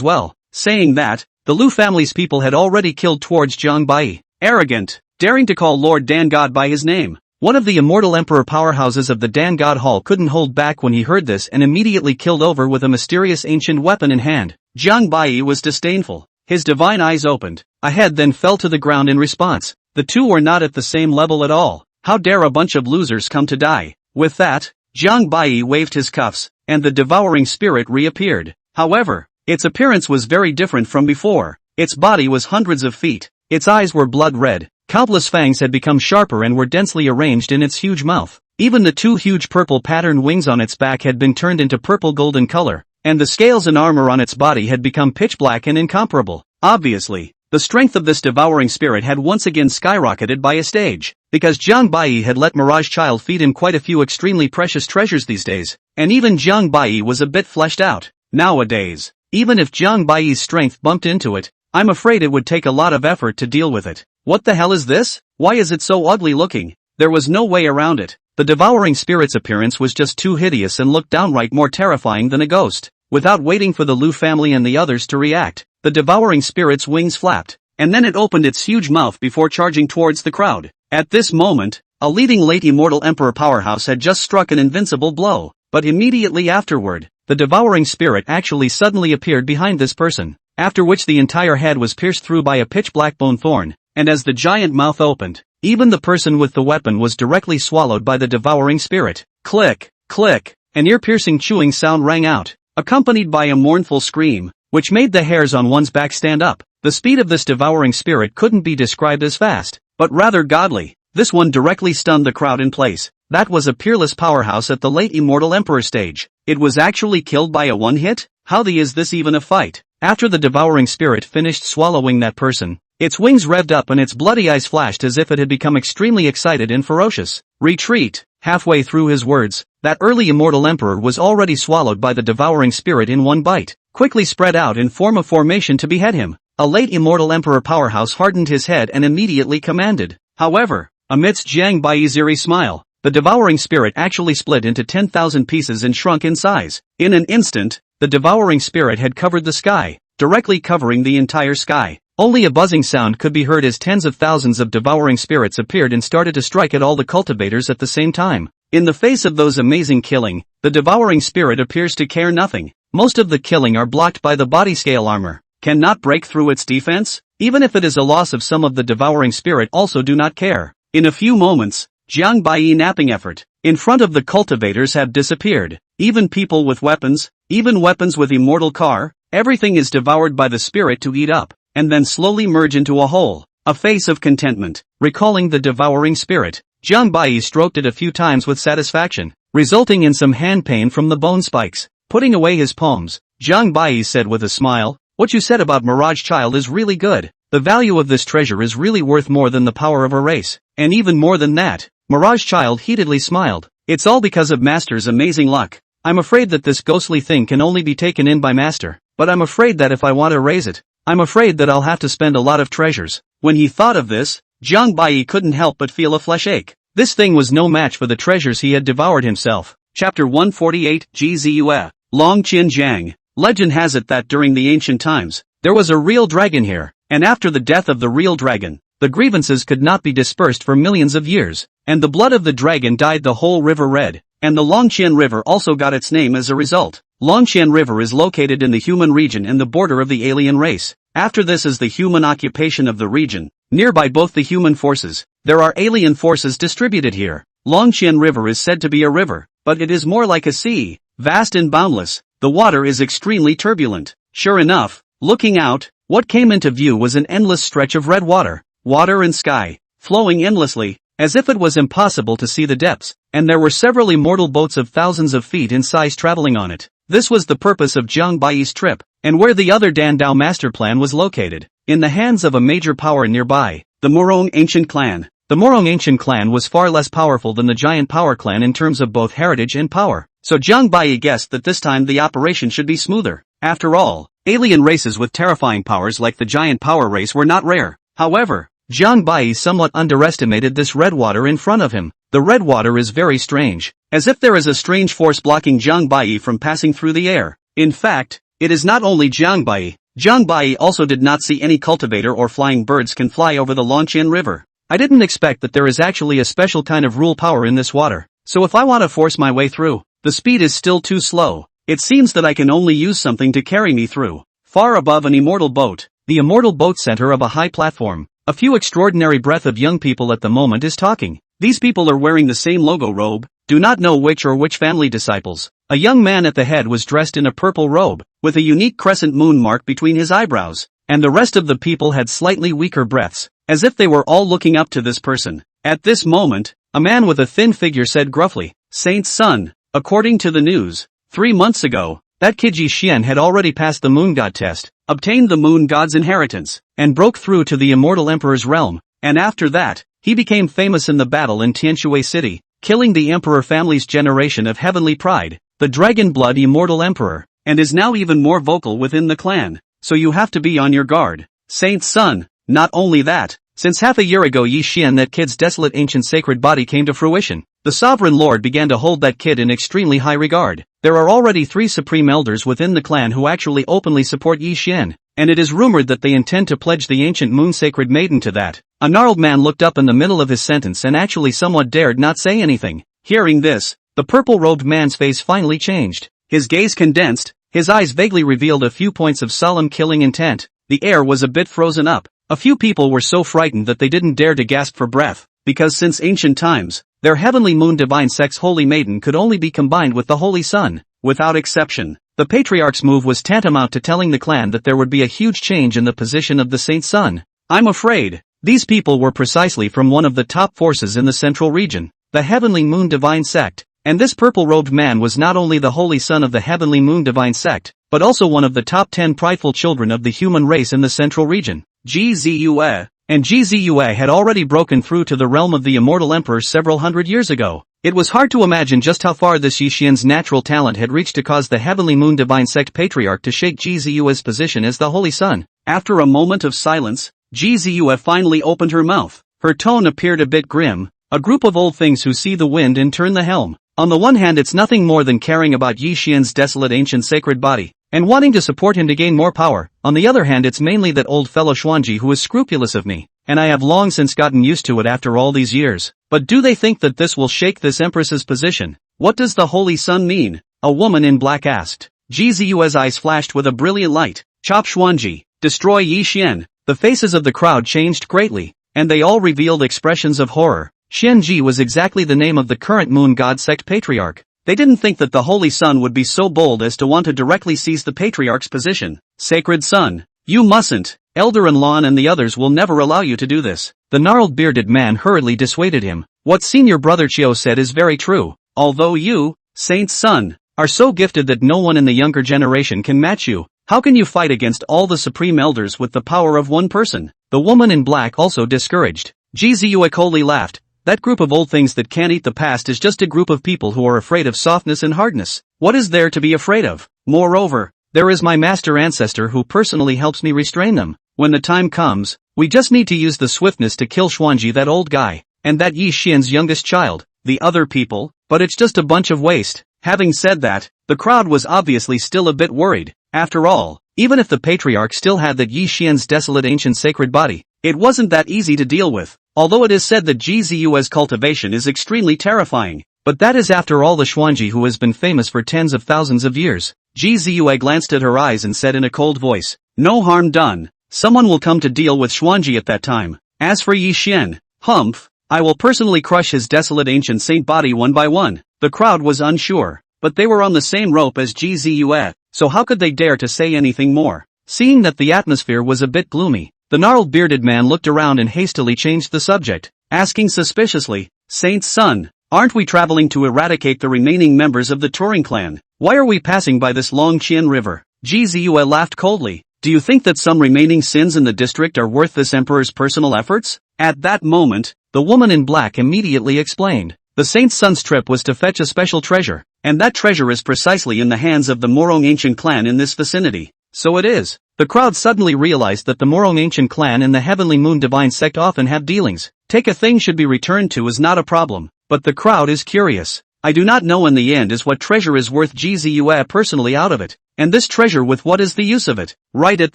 well." Saying that, the Lu family's people had already killed towards Jiang Bai. Arrogant, daring to call Lord Dan God by his name. One of the immortal emperor powerhouses of the Dan God Hall couldn't hold back when he heard this and immediately killed over with a mysterious ancient weapon in hand. Jiang Bai was disdainful. His divine eyes opened. A head then fell to the ground in response. The 2 were not at the same level at all. How dare a bunch of losers come to die? With that, Jiang Bai waved his cuffs, and the devouring spirit reappeared. However, its appearance was very different from before. Its body was hundreds of feet. Its eyes were blood red. Countless fangs had become sharper and were densely arranged in its huge mouth. Even the 2 huge purple patterned wings on its back had been turned into purple golden color, and the scales and armor on its body had become pitch black and incomparable. Obviously, the strength of this devouring spirit had once again skyrocketed by a stage, because Jiang Bai had let Mirage Child feed him quite a few extremely precious treasures these days, and even Jiang Bai was a bit fleshed out. Nowadays, even if Jiang Bai's strength bumped into it, I'm afraid it would take a lot of effort to deal with it. What the hell is this? Why is it so ugly looking? There was no way around it. The devouring spirit's appearance was just too hideous and looked downright more terrifying than a ghost. Without waiting for the Lu family and the others to react, the devouring spirit's wings flapped, and then it opened its huge mouth before charging towards the crowd. At this moment, a leading late immortal emperor powerhouse had just struck an invincible blow, but immediately afterward, the devouring spirit actually suddenly appeared behind this person, after which the entire head was pierced through by a pitch-black bone thorn, and as the giant mouth opened, even the person with the weapon was directly swallowed by the devouring spirit. Click, click, an ear-piercing chewing sound rang out, accompanied by a mournful scream, which made the hairs on one's back stand up. The speed of this devouring spirit couldn't be described as fast, but rather godly. This one directly stunned the crowd in place. That was a peerless powerhouse at the late immortal emperor stage. It was actually killed by a one-hit? How the is this even a fight? After the devouring spirit finished swallowing that person, its wings revved up and its bloody eyes flashed as if it had become extremely excited and ferocious. Retreat! Halfway through his words, that early immortal emperor was already swallowed by the devouring spirit in one bite, quickly spread out in form of formation to behead him. A late immortal emperor powerhouse hardened his head and immediately commanded. However, amidst Jiang Baiyi's eerie smile, the devouring spirit actually split into 10,000 pieces and shrunk in size. In an instant, the devouring spirit had covered the sky, directly covering the entire sky. Only a buzzing sound could be heard as tens of thousands of devouring spirits appeared and started to strike at all the cultivators at the same time. In the face of those amazing killing, the devouring spirit appears to care nothing. Most of the killing are blocked by the body scale armor. Cannot break through its defense? Even if it is a loss of some of the devouring spirit also do not care. In a few moments, Jiang Baiyi napping effort in front of the cultivators have disappeared. Even people with weapons, even weapons with immortal car, everything is devoured by the spirit to eat up, and then slowly merge into a whole. A face of contentment, recalling the devouring spirit. Jiang Baiyi stroked it a few times with satisfaction, resulting in some hand pain from the bone spikes. Putting away his palms, Jiang Baiyi said with a smile, "What you said about Mirage Child is really good. The value of this treasure is really worth more than the power of a race, and even more than that." Mirage Child heatedly smiled. "It's all because of Master's amazing luck. I'm afraid that this ghostly thing can only be taken in by Master, but I'm afraid that if I want to raise it, I'm afraid that I'll have to spend a lot of treasures." When he thought of this, Jiang Baiyi couldn't help but feel a flesh ache. This thing was no match for the treasures he had devoured himself. Chapter 148 GZUA Long Qin Jiang. Legend has it that during the ancient times, there was a real dragon here, and after the death of the real dragon, the grievances could not be dispersed for millions of years, and the blood of the dragon dyed the whole river red, and the Longqian River also got its name as a result. Longqian River is located in the human region and the border of the alien race. After this is the human occupation of the region. Nearby both the human forces, there are alien forces distributed here. Longqian River is said to be a river, but it is more like a sea, vast and boundless. The water is extremely turbulent. Sure enough, looking out, what came into view was an endless stretch of red water, water and sky, flowing endlessly, as if it was impossible to see the depths, and there were several immortal boats of thousands of feet in size traveling on it. This was the purpose of Jiang Baiyi's trip, and where the other Dan Dao master plan was located, in the hands of a major power nearby, the Murong Ancient Clan. The Murong Ancient Clan was far less powerful than the Giant Power Clan in terms of both heritage and power, so Jiang Baiyi guessed that this time the operation should be smoother. After all, alien races with terrifying powers like the Giant Power race were not rare. However, Jiang Baiyi somewhat underestimated this red water in front of him. The red water is very strange, as if there is a strange force blocking Jiang Baiyi from passing through the air. In fact, it is not only Jiang Baiyi. Jiang Baiyi also did not see any cultivator or flying birds can fly over the Longqian River. I didn't expect that there is actually a special kind of rule power in this water, so if I want to force my way through, the speed is still too slow. It seems that I can only use something to carry me through. Far above an immortal boat, the immortal boat center of a high platform, a few extraordinary breath of young people at the moment is talking. These people are wearing the same logo robe, do not know which or which family disciples. A young man at the head was dressed in a purple robe, with a unique crescent moon mark between his eyebrows, and the rest of the people had slightly weaker breaths, as if they were all looking up to this person. At this moment, a man with a thin figure said gruffly, "Saint's son, according to the news, 3 months ago, that kid Yi Xian had already passed the moon god test, obtained the moon god's inheritance, and broke through to the immortal emperor's realm, and after that, he became famous in the battle in Tianshui City, killing the emperor family's generation of heavenly pride, the dragon blood immortal emperor, and is now even more vocal within the clan, so you have to be on your guard. Saint's son, not only that, since half a year ago Yi Xian that kid's desolate ancient sacred body came to fruition, the sovereign lord began to hold that kid in extremely high regard. There are already 3 supreme elders within the clan who actually openly support Yi Xian, and it is rumored that they intend to pledge the ancient moon sacred maiden to that." A gnarled man looked up in the middle of his sentence and actually somewhat dared not say anything. Hearing this, the purple-robed man's face finally changed. His gaze condensed, his eyes vaguely revealed a few points of solemn killing intent. The air was a bit frozen up. A few people were so frightened that they didn't dare to gasp for breath, because since ancient times, their heavenly moon divine sex holy maiden could only be combined with the holy sun. Without exception, The patriarch's move was tantamount to telling the clan that there would be a huge change in the position of the saint's son. I'm afraid these people were precisely from one of the top forces in the central region, the Heavenly Moon Divine Sect, and this purple-robed man was not only the holy son of the Heavenly Moon Divine Sect, but also one of the top 10 prideful children of the human race in the central region. Gzue. And Gzue had already broken through to the realm of the immortal emperor several hundred years ago. It was hard to imagine just how far this Yixian's natural talent had reached to cause the Heavenly Moon Divine Sect patriarch to shake Gzue's position as the holy son. After a moment of silence, Gzue finally opened her mouth. Her tone appeared a bit grim. A group of old things who see the wind and turn the helm. On the one hand, it's nothing more than caring about Yixian's desolate ancient sacred body, and wanting to support him to gain more power. On the other hand, it's mainly that old fellow Xuanji who is scrupulous of me, and I have long since gotten used to it after all these years. But do they think that this will shake this empress's position? What does the holy sun mean? A woman in black asked. Gzue's eyes flashed with a brilliant light. Chop Xuanji, destroy Yixian. The faces of the crowd changed greatly, and they all revealed expressions of horror. Xianji was exactly the name of the current moon god sect patriarch. They didn't think that the holy sun would be so bold as to want to directly seize the patriarch's position. Sacred son, you mustn't. Elder-in-law and the others will never allow you to do this. The gnarled bearded man hurriedly dissuaded him. What senior brother Chio said is very true. Although you, saint's son, are so gifted that no one in the younger generation can match you, how can you fight against all the supreme elders with the power of one person? The woman in black also discouraged. Gzue coldly laughed. That group of old things that can't eat the past is just a group of people who are afraid of softness and hardness. What is there to be afraid of? Moreover, there is my master ancestor who personally helps me restrain them. When the time comes, we just need to use the swiftness to kill Xuanji, that old guy, and that Yixian's youngest child, the other people, but it's just a bunch of waste. Having said that, the crowd was obviously still a bit worried. After all, even if the patriarch still had that Yixian's desolate ancient sacred body, it wasn't that easy to deal with. Although it is said that Gzue's cultivation is extremely terrifying, but that is after all the Xuanji who has been famous for tens of thousands of years. Gzue glanced at her eyes and said in a cold voice, no harm done. Someone will come to deal with Xuanji at that time. As for Yixian, humph, I will personally crush his desolate ancient saint body one by one. The crowd was unsure, but they were on the same rope as Gzue, so how could they dare to say anything more? Seeing that the atmosphere was a bit gloomy, the gnarled bearded man looked around and hastily changed the subject, asking suspiciously, Saint's son, aren't we traveling to eradicate the remaining members of the Turing clan? Why are we passing by this long Qian river? Gzue laughed coldly. Do you think that some remaining sins in the district are worth this emperor's personal efforts? At that moment, the woman in black immediately explained. The saint's son's trip was to fetch a special treasure, and that treasure is precisely in the hands of the Morong ancient clan in this vicinity. So it is. The crowd suddenly realized that the Morong ancient clan and the Heavenly Moon Divine Sect often have dealings. Take a thing should be returned to is not a problem, but the crowd is curious. I do not know in the end is what treasure is worth Gzue personally out of it, and this treasure with what is the use of it? Right at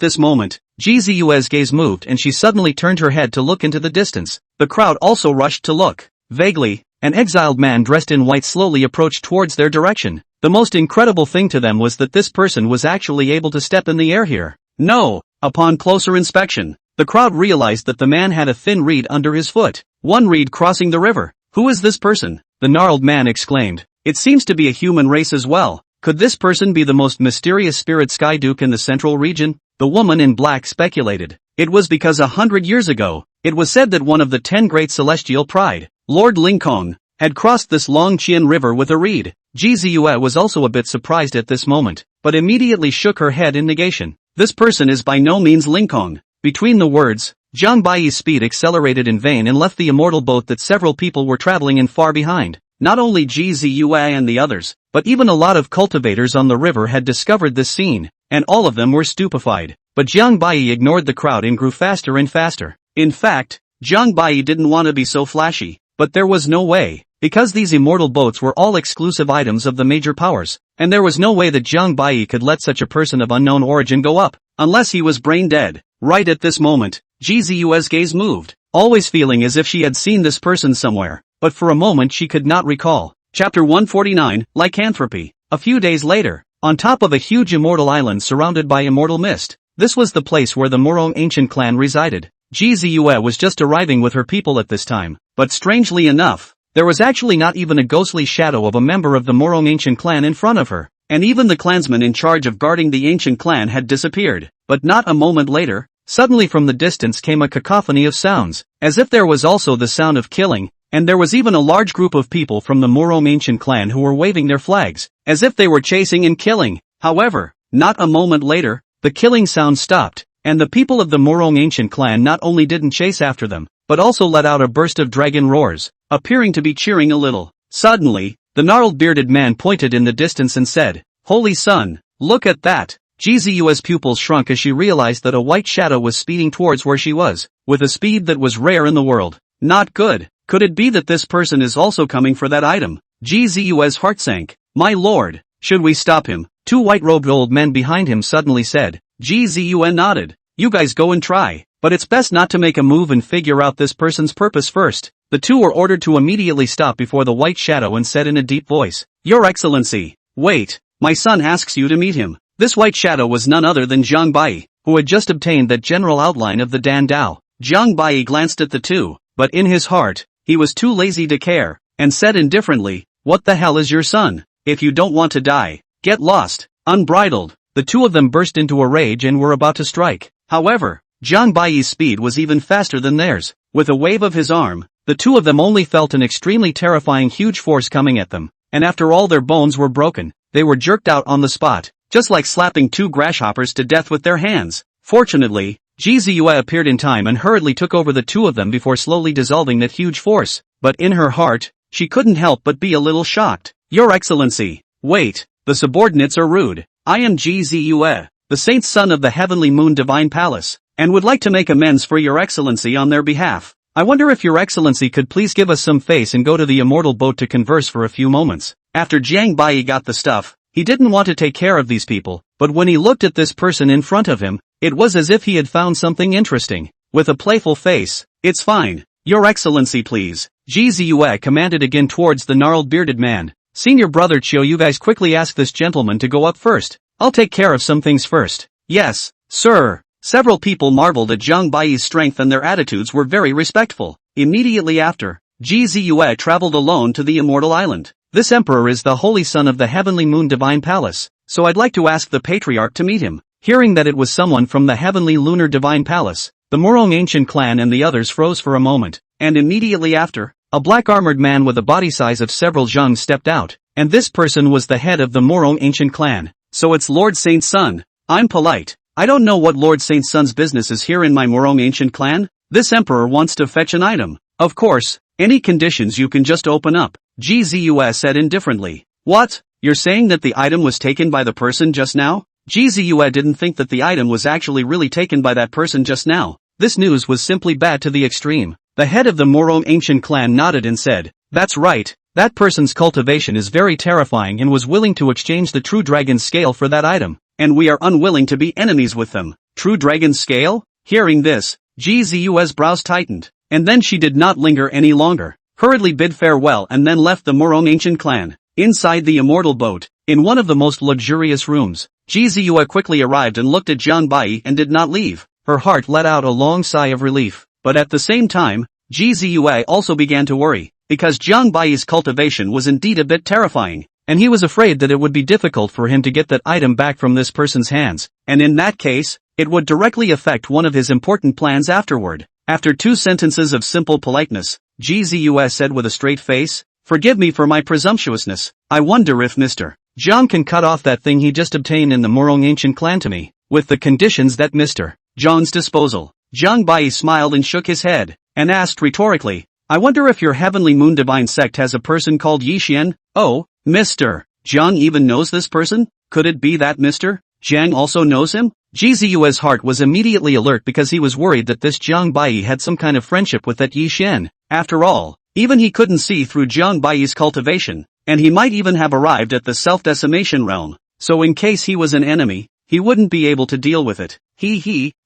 this moment, Gzue's gaze moved and she suddenly turned her head to look into the distance. The crowd also rushed to look. Vaguely, an exiled man dressed in white slowly approached towards their direction. The most incredible thing to them was that this person was actually able to step in the air here. No! Upon closer inspection, the crowd realized that the man had a thin reed under his foot. One reed crossing the river. Who is this person? The gnarled man exclaimed. It seems to be a human race as well. Could this person be the most mysterious spirit Sky Duke in the central region? The woman in black speculated. It was because 100 years ago, it was said that one of the 10 great celestial pride, Lord Lingkong, had crossed this long Qian river with a reed. Gzue was also a bit surprised at this moment, but immediately shook her head in negation. This person is by no means Lingkong. Between the words, Jiang Baiyi's speed accelerated in vain and left the immortal boat that several people were traveling in far behind. Not only Gzue and the others, but even a lot of cultivators on the river had discovered this scene, and all of them were stupefied. But Jiang Baiyi ignored the crowd and grew faster and faster. In fact, Jiang Baiyi didn't want to be so flashy, but there was no way, because these immortal boats were all exclusive items of the major powers, and there was no way that Jiang Baiyi could let such a person of unknown origin go up, unless he was brain dead. Right at this moment, Gzue's gaze moved, always feeling as if she had seen this person somewhere, but for a moment she could not recall. Chapter 149, Lycanthropy. A few days later, on top of a huge immortal island surrounded by immortal mist, this was the place where the Morong ancient clan resided. Gzue was just arriving with her people at this time, but strangely enough, there was actually not even a ghostly shadow of a member of the Morong ancient clan in front of her. and even the clansman in charge of guarding the ancient clan had disappeared. But not a moment later, suddenly from the distance came a cacophony of sounds, as if there was also the sound of killing, and there was even a large group of people from the Morong ancient clan who were waving their flags, as if they were chasing and killing. However, not a moment later, the killing sound stopped, and the people of the Morong ancient clan not only didn't chase after them, but also let out a burst of dragon roars, appearing to be cheering a little. Suddenly, the gnarled bearded man pointed in the distance and said, "Holy sun, look at that!" Gzu's pupils shrunk as she realized that a white shadow was speeding towards where she was, with a speed that was rare in the world. Not good. Could it be that this person is also coming for that item? Gzu's heart sank. My lord, should we stop him? Two white-robed old men behind him suddenly said. Gzu nodded. You guys go and try, but it's best not to make a move and figure out this person's purpose first. The two were ordered to immediately stop before the white shadow and said in a deep voice, Your Excellency, wait, my son asks you to meet him. This white shadow was none other than Zhang Bai, who had just obtained that general outline of the Dan Dao. Zhang Bai glanced at the two, but in his heart, he was too lazy to care, and said indifferently, What the hell is your son? If you don't want to die, get lost. Unbridled, the two of them burst into a rage and were about to strike. However, Zhang Bai's speed was even faster than theirs. With a wave of his arm, the two of them only felt an extremely terrifying huge force coming at them, and after all their bones were broken, they were jerked out on the spot, just like slapping two grasshoppers to death with their hands. Fortunately, Gzue appeared in time and hurriedly took over the two of them before slowly dissolving that huge force, but in her heart, she couldn't help but be a little shocked. Your Excellency, wait, the subordinates are rude. I am Gzue, the saint's son of the Heavenly Moon Divine Palace, and would like to make amends for Your Excellency on their behalf. I wonder if Your Excellency could please give us some face and go to the immortal boat to converse for a few moments. After Zhang Bai got the stuff, he didn't want to take care of these people, but when he looked at this person in front of him, it was as if he had found something interesting. With a playful face, It's fine, Your Excellency please. Gzue commanded again towards the gnarled bearded man. Senior brother Chiu, you guys quickly ask this gentleman to go up first. I'll take care of some things first. Yes, sir. Several people marveled at Zhang Bai's strength and their attitudes were very respectful. Immediately after, Gzue traveled alone to the Immortal Island. This emperor is the holy son of the Heavenly Moon Divine Palace, so I'd like to ask the patriarch to meet him. Hearing that it was someone from the Heavenly Lunar Divine Palace, the Morong ancient clan and the others froze for a moment, and immediately after, a black armored man with a body size of several zheng stepped out, and this person was the head of the Morong ancient clan. So it's Lord Saint's son. I'm polite. I don't know what Lord Saint's son's business is here in my Morong ancient clan. This emperor wants to fetch an item. Of course, any conditions you can just open up. Gzue said indifferently. What? You're saying that the item was taken by the person just now? Gzue didn't think that the item was actually really taken by that person just now. This news was simply bad to the extreme. The head of the Morong ancient clan nodded and said, That's right. That person's cultivation is very terrifying and was willing to exchange the true dragon scale for that item, and we are unwilling to be enemies with them. True dragon scale? Hearing this, Gzu's brows tightened, and then she did not linger any longer, hurriedly bid farewell and then left the Morong ancient clan. Inside the immortal boat, in one of the most luxurious rooms, Gzu quickly arrived and looked at Zhang Bai and did not leave. Her heart let out a long sigh of relief, but at the same time, Gzu also began to worry, because Zhang Bai's cultivation was indeed a bit terrifying, and he was afraid that it would be difficult for him to get that item back from this person's hands, and in that case, it would directly affect one of his important plans afterward. After 2 sentences of simple politeness, Gzu said with a straight face, Forgive me for my presumptuousness. I wonder if Mr. Zhang can cut off that thing he just obtained in the Morong ancient clan to me, with the conditions that Mr. Zhang's disposal. Zhang Bai smiled and shook his head, and asked rhetorically, I wonder if your Heavenly Moon Divine Sect has a person called Yixian? Oh, Mr. Zhang even knows this person? Could it be that Mr. Zhang also knows him? Gzu's heart was immediately alert because he was worried that this Zhang Bai had some kind of friendship with that Yixian. After all, even he couldn't see through Zhang Bai's cultivation, and he might even have arrived at the self-decimation realm, so in case he was an enemy, he wouldn't be able to deal with it.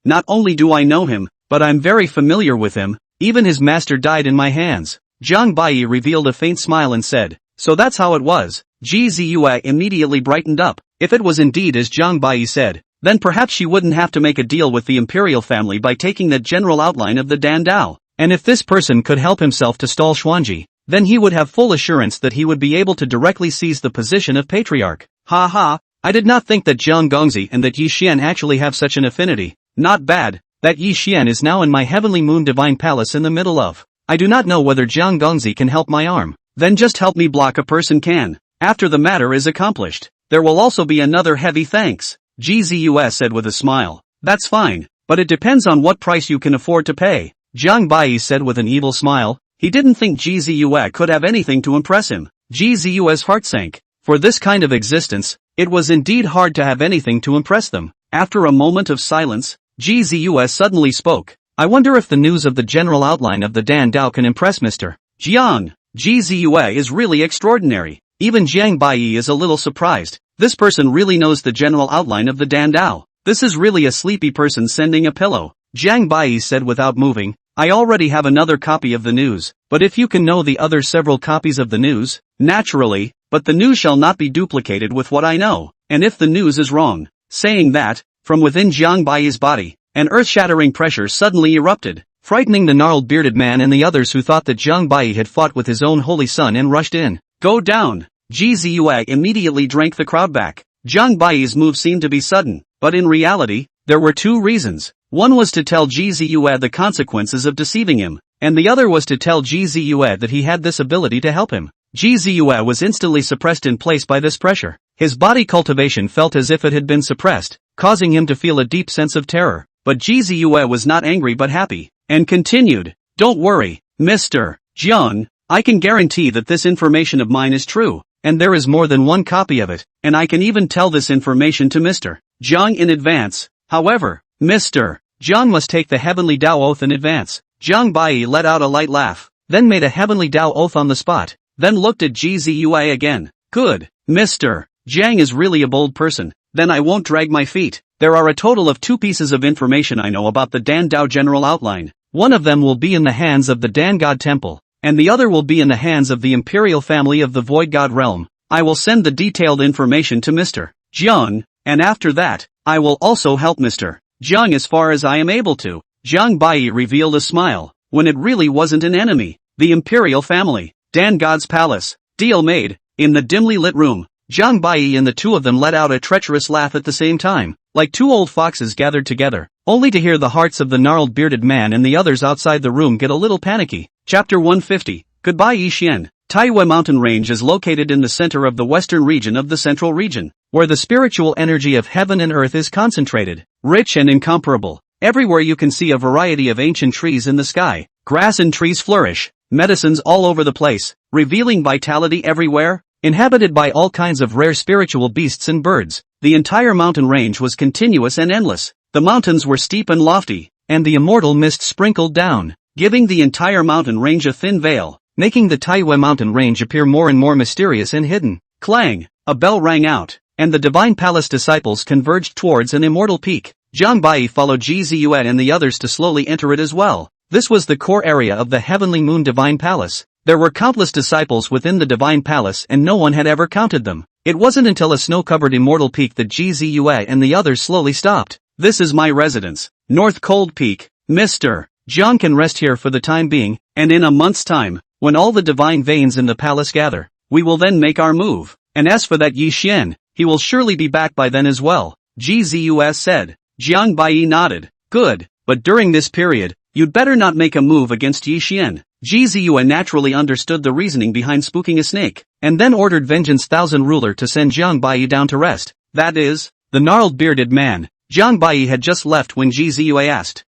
Not only do I know him, but I'm very familiar with him, even his master died in my hands. Zhang Bai revealed a faint smile and said, So that's how it was. Gzu immediately brightened up. If it was indeed as Zhang Bai said, then perhaps she wouldn't have to make a deal with the imperial family by taking that general outline of the Dan Dao. And if this person could help himself to stall Xuanji, then he would have full assurance that he would be able to directly seize the position of patriarch. Ha ha, I did not think that Jiang Gongzi and that Yi Xian actually have such an affinity. Not bad, that Yi Xian is now in my heavenly moon divine palace in the middle of. I do not know whether Jiang Gongzi can help my arm. Then just help me block a person can. After the matter is accomplished, there will also be another heavy thanks. GZUS said with a smile. That's fine, but it depends on what price you can afford to pay. Jiang Bai said with an evil smile. He didn't think GZUS could have anything to impress him. GZUS' heart sank. For this kind of existence, it was indeed hard to have anything to impress them. After a moment of silence, GZUS suddenly spoke. I wonder if the news of the general outline of the Dan Dao can impress Mr. Jiang. GZUS is really extraordinary. Even Jiang Bai is a little surprised. This person really knows the general outline of the Dan Dao. This is really a sleepy person sending a pillow. Jiang Bai said without moving. I already have another copy of the news, but if you can know the other several copies of the news, naturally, but the news shall not be duplicated with what I know, and if the news is wrong. Saying that, from within Jiang Bai's body, an earth-shattering pressure suddenly erupted, frightening the gnarled bearded man and the others who thought that Jiang Bai had fought with his own holy son and rushed in. Go down! GZUA immediately drank the crowd back. Jiang Bai's move seemed to be sudden, but in reality, there were two reasons. One was to tell GZUA the consequences of deceiving him, and the other was to tell GZUA that he had this ability to help him. GZUA was instantly suppressed in place by this pressure. His body cultivation felt as if it had been suppressed, causing him to feel a deep sense of terror. But GZUA was not angry but happy, and continued, Don't worry, Mr. Jiang, I can guarantee that this information of mine is true, and there is more than one copy of it, and I can even tell this information to Mr. Jiang in advance. However, Mr. Jiang must take the heavenly Dao oath in advance. Jiang Bai let out a light laugh, then made a heavenly Dao oath on the spot, then looked at GZUA again. Good, Mr. Jiang is really a bold person, then I won't drag my feet. There are a total of 2 pieces of information I know about the Dan Dao general outline. One of them will be in the hands of the Dan God Temple, and the other will be in the hands of the imperial family of the Void God realm. I will send the detailed information to Mr. Jiang, and after that, I will also help Mr. Jiang as far as I am able to. Jiang Bai revealed a smile, when it really wasn't an enemy. The imperial family, Dan God's palace, deal made. In the dimly lit room, Jiang Bai and the two of them let out a treacherous laugh at the same time, like two old foxes gathered together, only to hear the hearts of the gnarled bearded man and the others outside the room get a little panicky. Chapter 150, Goodbye Yi Xian. Taihui mountain range is located in the center of the western region of the central region, where the spiritual energy of heaven and earth is concentrated, rich and incomparable. Everywhere you can see a variety of ancient trees in the sky, grass and trees flourish, medicines all over the place, revealing vitality everywhere, inhabited by all kinds of rare spiritual beasts and birds. The entire mountain range was continuous and endless. The mountains were steep and lofty, and the immortal mist sprinkled down, giving the entire mountain range a thin veil, making the Taihui mountain range appear more and more mysterious and hidden. Clang! A bell rang out, and the divine palace disciples converged towards an immortal peak. Jiang Bai followed Ziyuan and the others to slowly enter it as well. This was the core area of the heavenly moon divine palace. There were countless disciples within the divine palace and no one had ever counted them. It wasn't until a snow-covered immortal peak that Ziyuan and the others slowly stopped. This is my residence, North Cold Peak. Mr. Jiang can rest here for the time being, and in a month's time, when all the divine veins in the palace gather, we will then make our move. And as for that Yi Xian, he will surely be back by then as well, Gzus said. Jiang Bai nodded. Good, but during this period, you'd better not make a move against Yi Xian. Gzua naturally understood the reasoning behind spooking a snake, and then ordered Vengeance Thousand Ruler to send Jiang Bai down to rest. That is, the gnarled bearded man. Jiang Bai had just left when Gzua asked,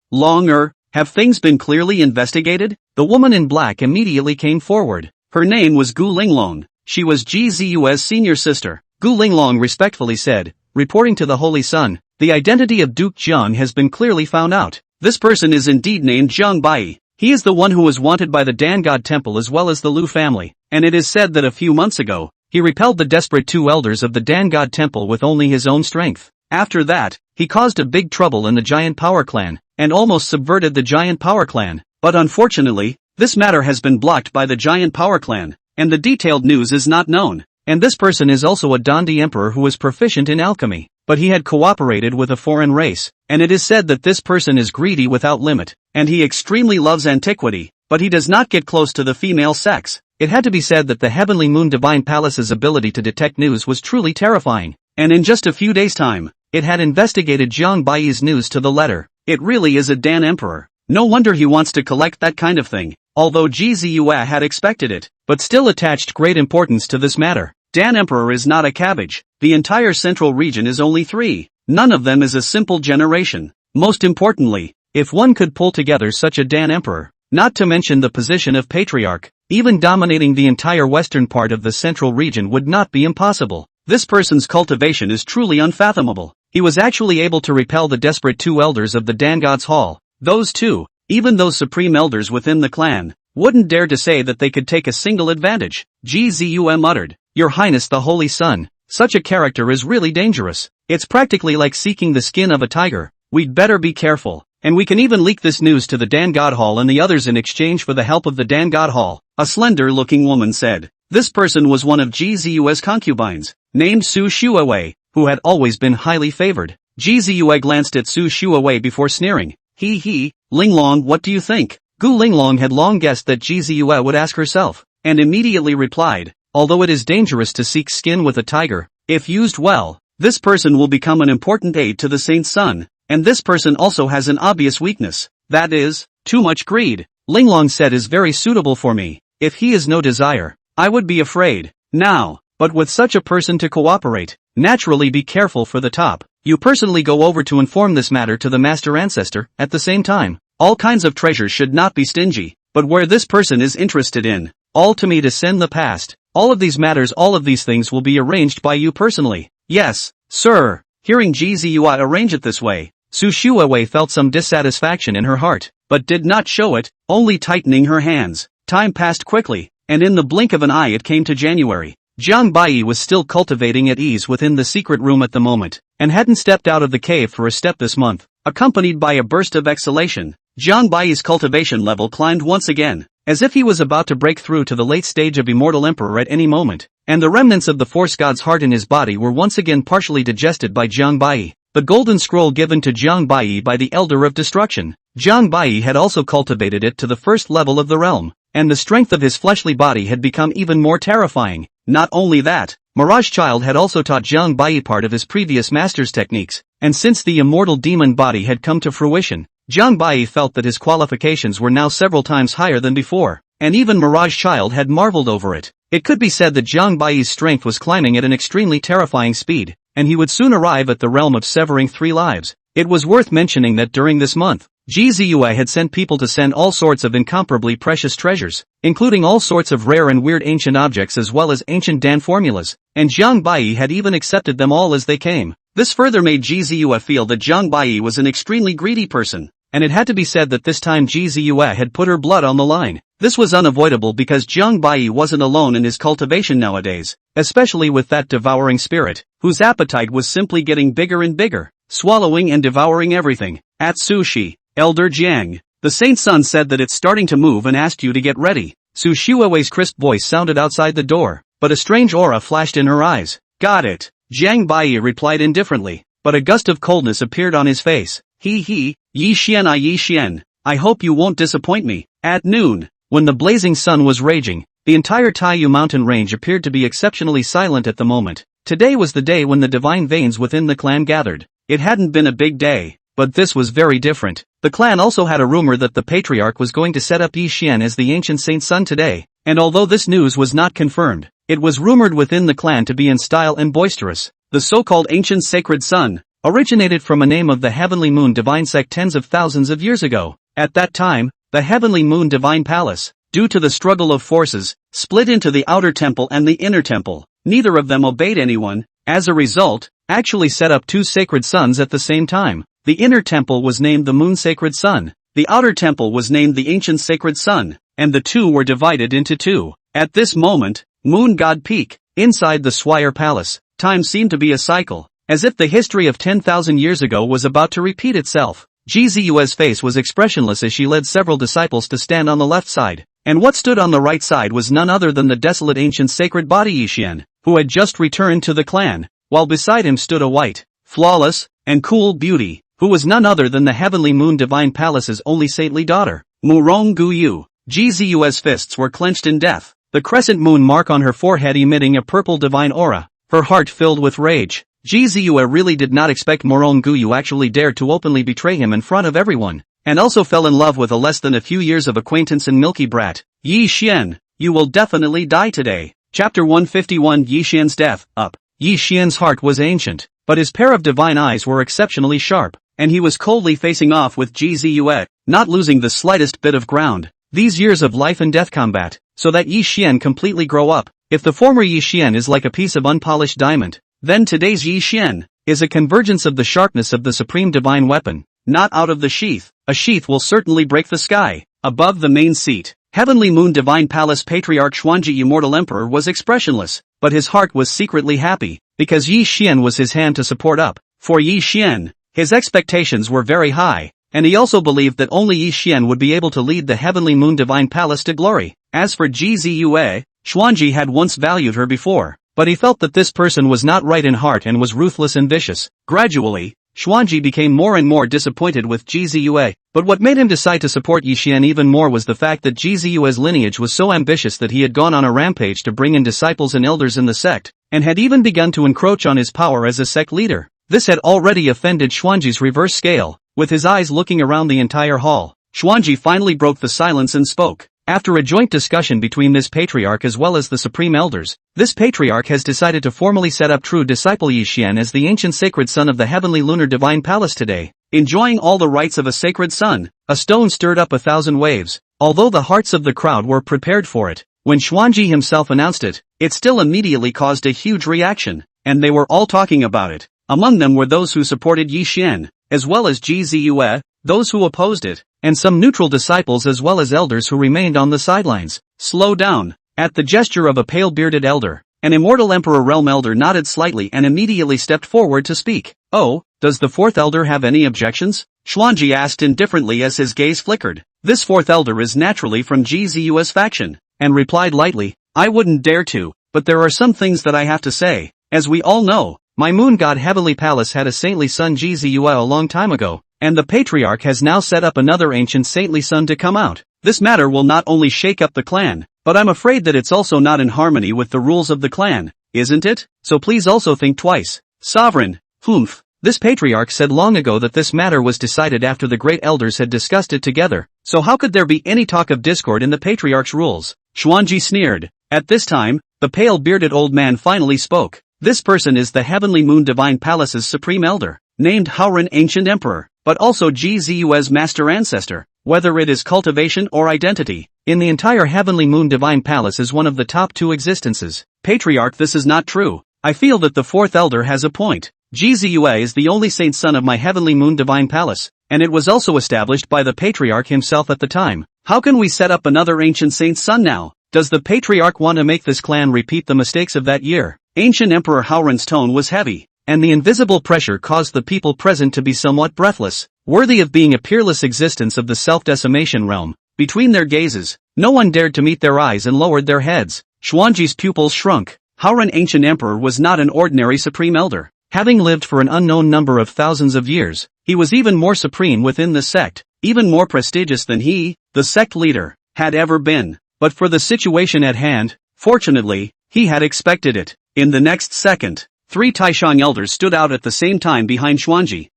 have things been clearly investigated? The woman in black immediately came forward. Her name was Gu Linglong. She was Gzua's senior sister. Gu Linglong respectfully said, reporting to the Holy Sun, the identity of Duke Jiang has been clearly found out. This person is indeed named Jiang Bai. He is the one who was wanted by the Dan God Temple as well as the Lu family, and it is said that a few months ago, he repelled the desperate two elders of the Dan God Temple with only his own strength. After that, he caused a big trouble in the Giant Power Clan, and almost subverted the Giant Power Clan. But unfortunately, this matter has been blocked by the Giant Power Clan, and the detailed news is not known. And this person is also a Dandi Emperor who is proficient in alchemy, but he had cooperated with a foreign race, and it is said that this person is greedy without limit, and he extremely loves antiquity, but he does not get close to the female sex. It had to be said that the Heavenly Moon Divine Palace's ability to detect news was truly terrifying, and in just a few days' time, it had investigated Jiang Baiyi's news to the letter. It really is a Dan Emperor. No wonder he wants to collect that kind of thing, although Ji Ziyue had expected it, but still attached great importance to this matter. Dan Emperor is not a cabbage. The entire central region is only 3. None of them is a simple generation. Most importantly, if one could pull together such a Dan Emperor, not to mention the position of Patriarch, even dominating the entire western part of the central region would not be impossible. This person's cultivation is truly unfathomable. He was actually able to repel the desperate 2 elders of the Dan God's Hall. Those 2, even those supreme elders within the clan, wouldn't dare to say that they could take a single advantage. Ji Ziyue muttered, "Your Highness the Holy Sun, such a character is really dangerous. It's practically like seeking the skin of a tiger. We'd better be careful, and we can even leak this news to the Dan God Hall and the others in exchange for the help of the Dan God Hall," a slender-looking woman said. This person was one of Ji Ziyue's concubines, named Su Shuawei, who had always been highly favored. Ji Ziyue glanced at Su Shuawei before sneering. He, Linglong, what do you think? Gu Linglong had long guessed that Ji Ziyue would ask herself, and immediately replied, although it is dangerous to seek skin with a tiger, if used well, this person will become an important aid to the Saint's son, and this person also has an obvious weakness, that is, too much greed. Linglong said is very suitable for me. If he is no desire, I would be afraid. Now, but with such a person to cooperate, naturally be careful for the top. You personally go over to inform this matter to the Master Ancestor. At the same time, all kinds of treasures should not be stingy, but where this person is interested in, all to me to send the past. All of these matters, all of these things will be arranged by you personally. Yes, sir. Hearing Ji Ziyue arrange it this way, Su Shuawei felt some dissatisfaction in her heart, but did not show it, only tightening her hands. Time passed quickly, and in the blink of an eye it came to January. Jiang Baiyi was still cultivating at ease within the secret room at the moment, and hadn't stepped out of the cave for a step this month. Accompanied by a burst of exhalation, Jiang Baiyi's cultivation level climbed once again, as if he was about to break through to the late stage of Immortal Emperor at any moment, and the remnants of the Force God's heart in his body were once again partially digested by Jiang Baiyi. The golden scroll given to Jiang Baiyi by the Elder of Destruction. Jiang Baiyi had also cultivated it to the first level of the realm, and the strength of his fleshly body had become even more terrifying. Not only that, Mirage Child had also taught Jiang Baiyi part of his previous master's techniques, and since the immortal demon body had come to fruition, Jiang Baiyi felt that his qualifications were now several times higher than before, and even Mirage Child had marveled over it. It could be said that Jiang Baiyi's strength was climbing at an extremely terrifying speed, and he would soon arrive at the realm of severing 3 lives. It was worth mentioning that during this month, Ji Ziyue had sent people to send all sorts of incomparably precious treasures, including all sorts of rare and weird ancient objects as well as ancient Dan formulas, and Jiang Baiyi had even accepted them all as they came. This further made Ji Ziyue feel that Jiang Baiyi was an extremely greedy person, and it had to be said that this time Ji Ziyue had put her blood on the line. This was unavoidable because Jiang Baiyi wasn't alone in his cultivation nowadays, especially with that devouring spirit, whose appetite was simply getting bigger and bigger, swallowing and devouring everything. At sushi, Elder Jiang, the Saint's son said that it's starting to move and asked you to get ready. Su Shuawei's crisp voice sounded outside the door, but a strange aura flashed in her eyes. Got it. Jiang Baiyi replied indifferently, but a gust of coldness appeared on his face. Yi Xian, I hope you won't disappoint me. At noon, when the blazing sun was raging, the entire Taiyu mountain range appeared to be exceptionally silent at the moment. Today was the day when the divine veins within the clan gathered. It hadn't been a big day, but this was very different. The clan also had a rumor that the patriarch was going to set up Yi Xian as the ancient saint's son today, and although this news was not confirmed, it was rumored within the clan to be in style and boisterous. The so-called ancient sacred son originated from a name of the Heavenly Moon Divine Sect tens of thousands of years ago. At that time, the Heavenly Moon Divine Palace, due to the struggle of forces, split into the outer temple and the inner temple. Neither of them obeyed anyone, as a result, actually set up 2 sacred sons at the same time. The inner temple was named the Moon Sacred Sun, the outer temple was named the Ancient Sacred Sun, and the 2 were divided into 2. At this moment, Moon God Peak, inside the Swire Palace, time seemed to be a cycle, as if the history of 10,000 years ago was about to repeat itself. Ji Ziyue's face was expressionless as she led several disciples to stand on the left side, and what stood on the right side was none other than the desolate ancient sacred body Yi Xian, who had just returned to the clan, while beside him stood a white, flawless, and cool beauty, who was none other than the Heavenly Moon Divine Palace's only saintly daughter, Murong Guyu. Ji Ziyue's fists were clenched in death. the crescent moon mark on her forehead emitting a purple divine aura, her heart filled with rage. Ji Ziyue really did not expect Morong Guyu actually dared to openly betray him in front of everyone, and also fell in love with a less than a few years of acquaintance and milky brat. Yi Xian, you will definitely die today. Chapter 151 Yi Xian's Death. Up. Yi Xian's heart was ancient, but his pair of divine eyes were exceptionally sharp, and he was coldly facing off with Ji Ziyue, not losing the slightest bit of ground. These years of life and death combat, so that Yi Xian completely grow up. If the former Yi Xian is like a piece of unpolished diamond, then today's Yi Xian is a convergence of the sharpness of the supreme divine weapon, not out of the sheath. A sheath will certainly break the sky. Above the main seat, Heavenly Moon Divine Palace Patriarch Xuanji Immortal Emperor was expressionless, but his heart was secretly happy, because Yi Xian was his hand to support up. For Yi Xian, his expectations were very high, and he also believed that only Yi Xian would be able to lead the Heavenly Moon Divine Palace to glory. As for Ji Ziyue, Xuanji had once valued her before, but he felt that this person was not right in heart and was ruthless and vicious. Gradually, Xuanji became more and more disappointed with Ji Ziyue, but what made him decide to support Yi Xian even more was the fact that Ji Ziyue's lineage was so ambitious that he had gone on a rampage to bring in disciples and elders in the sect, and had even begun to encroach on his power as a sect leader. This had already offended Xuanji's reverse scale. With his eyes looking around the entire hall, Xuanji finally broke the silence and spoke. After a joint discussion between this patriarch as well as the supreme elders, this patriarch has decided to formally set up true disciple Yi Xian as the ancient sacred son of the heavenly lunar divine palace today. Enjoying all the rights of a sacred son, a stone stirred up 1,000 waves. Although the hearts of the crowd were prepared for it, when Xuanji himself announced it, it still immediately caused a huge reaction, and they were all talking about it. Among them were those who supported Yi Xian, as well as Ji Ziyue, those who opposed it, and some neutral disciples as well as elders who remained on the sidelines. Slow down. At the gesture of a pale-bearded elder, an immortal emperor realm elder nodded slightly and immediately stepped forward to speak. Oh, does the fourth elder have any objections? Xuanji asked indifferently as his gaze flickered. This fourth elder is naturally from Ji Ziyue's faction, and replied lightly, I wouldn't dare to, but there are some things that I have to say. As we all know, my moon god Heavenly Palace had a saintly son Ji Ziyue a long time ago, and the patriarch has now set up another ancient saintly son to come out. This matter will not only shake up the clan, but I'm afraid that it's also not in harmony with the rules of the clan, isn't it? So please also think twice. Sovereign, humph. This patriarch said long ago that this matter was decided after the great elders had discussed it together, so how could there be any talk of discord in the patriarch's rules? Xuanji sneered. At this time, the pale-bearded old man finally spoke. This person is the Heavenly Moon Divine Palace's supreme elder, named Haoren Ancient Emperor, but also Ji Ziyue's master ancestor. Whether it is cultivation or identity, in the entire Heavenly Moon Divine Palace is one of the top 2 existences. Patriarch, this is not true. I feel that the fourth elder has a point. Ji Ziyue is the only saint son of my Heavenly Moon Divine Palace, and it was also established by the patriarch himself at the time. How can we set up another ancient saint's son now? Does the patriarch want to make this clan repeat the mistakes of that year? Ancient Emperor Haoren's tone was heavy, and the invisible pressure caused the people present to be somewhat breathless, worthy of being a peerless existence of the self-decimation realm. Between their gazes, no one dared to meet their eyes and lowered their heads. Xuanji's pupils shrunk. Haoren Ancient Emperor was not an ordinary supreme elder. Having lived for an unknown number of thousands of years, he was even more supreme within the sect, even more prestigious than he, the sect leader, had ever been. But for the situation at hand, fortunately, he had expected it. In the next second, 3 Taishan elders stood out at the same time behind Xuanji.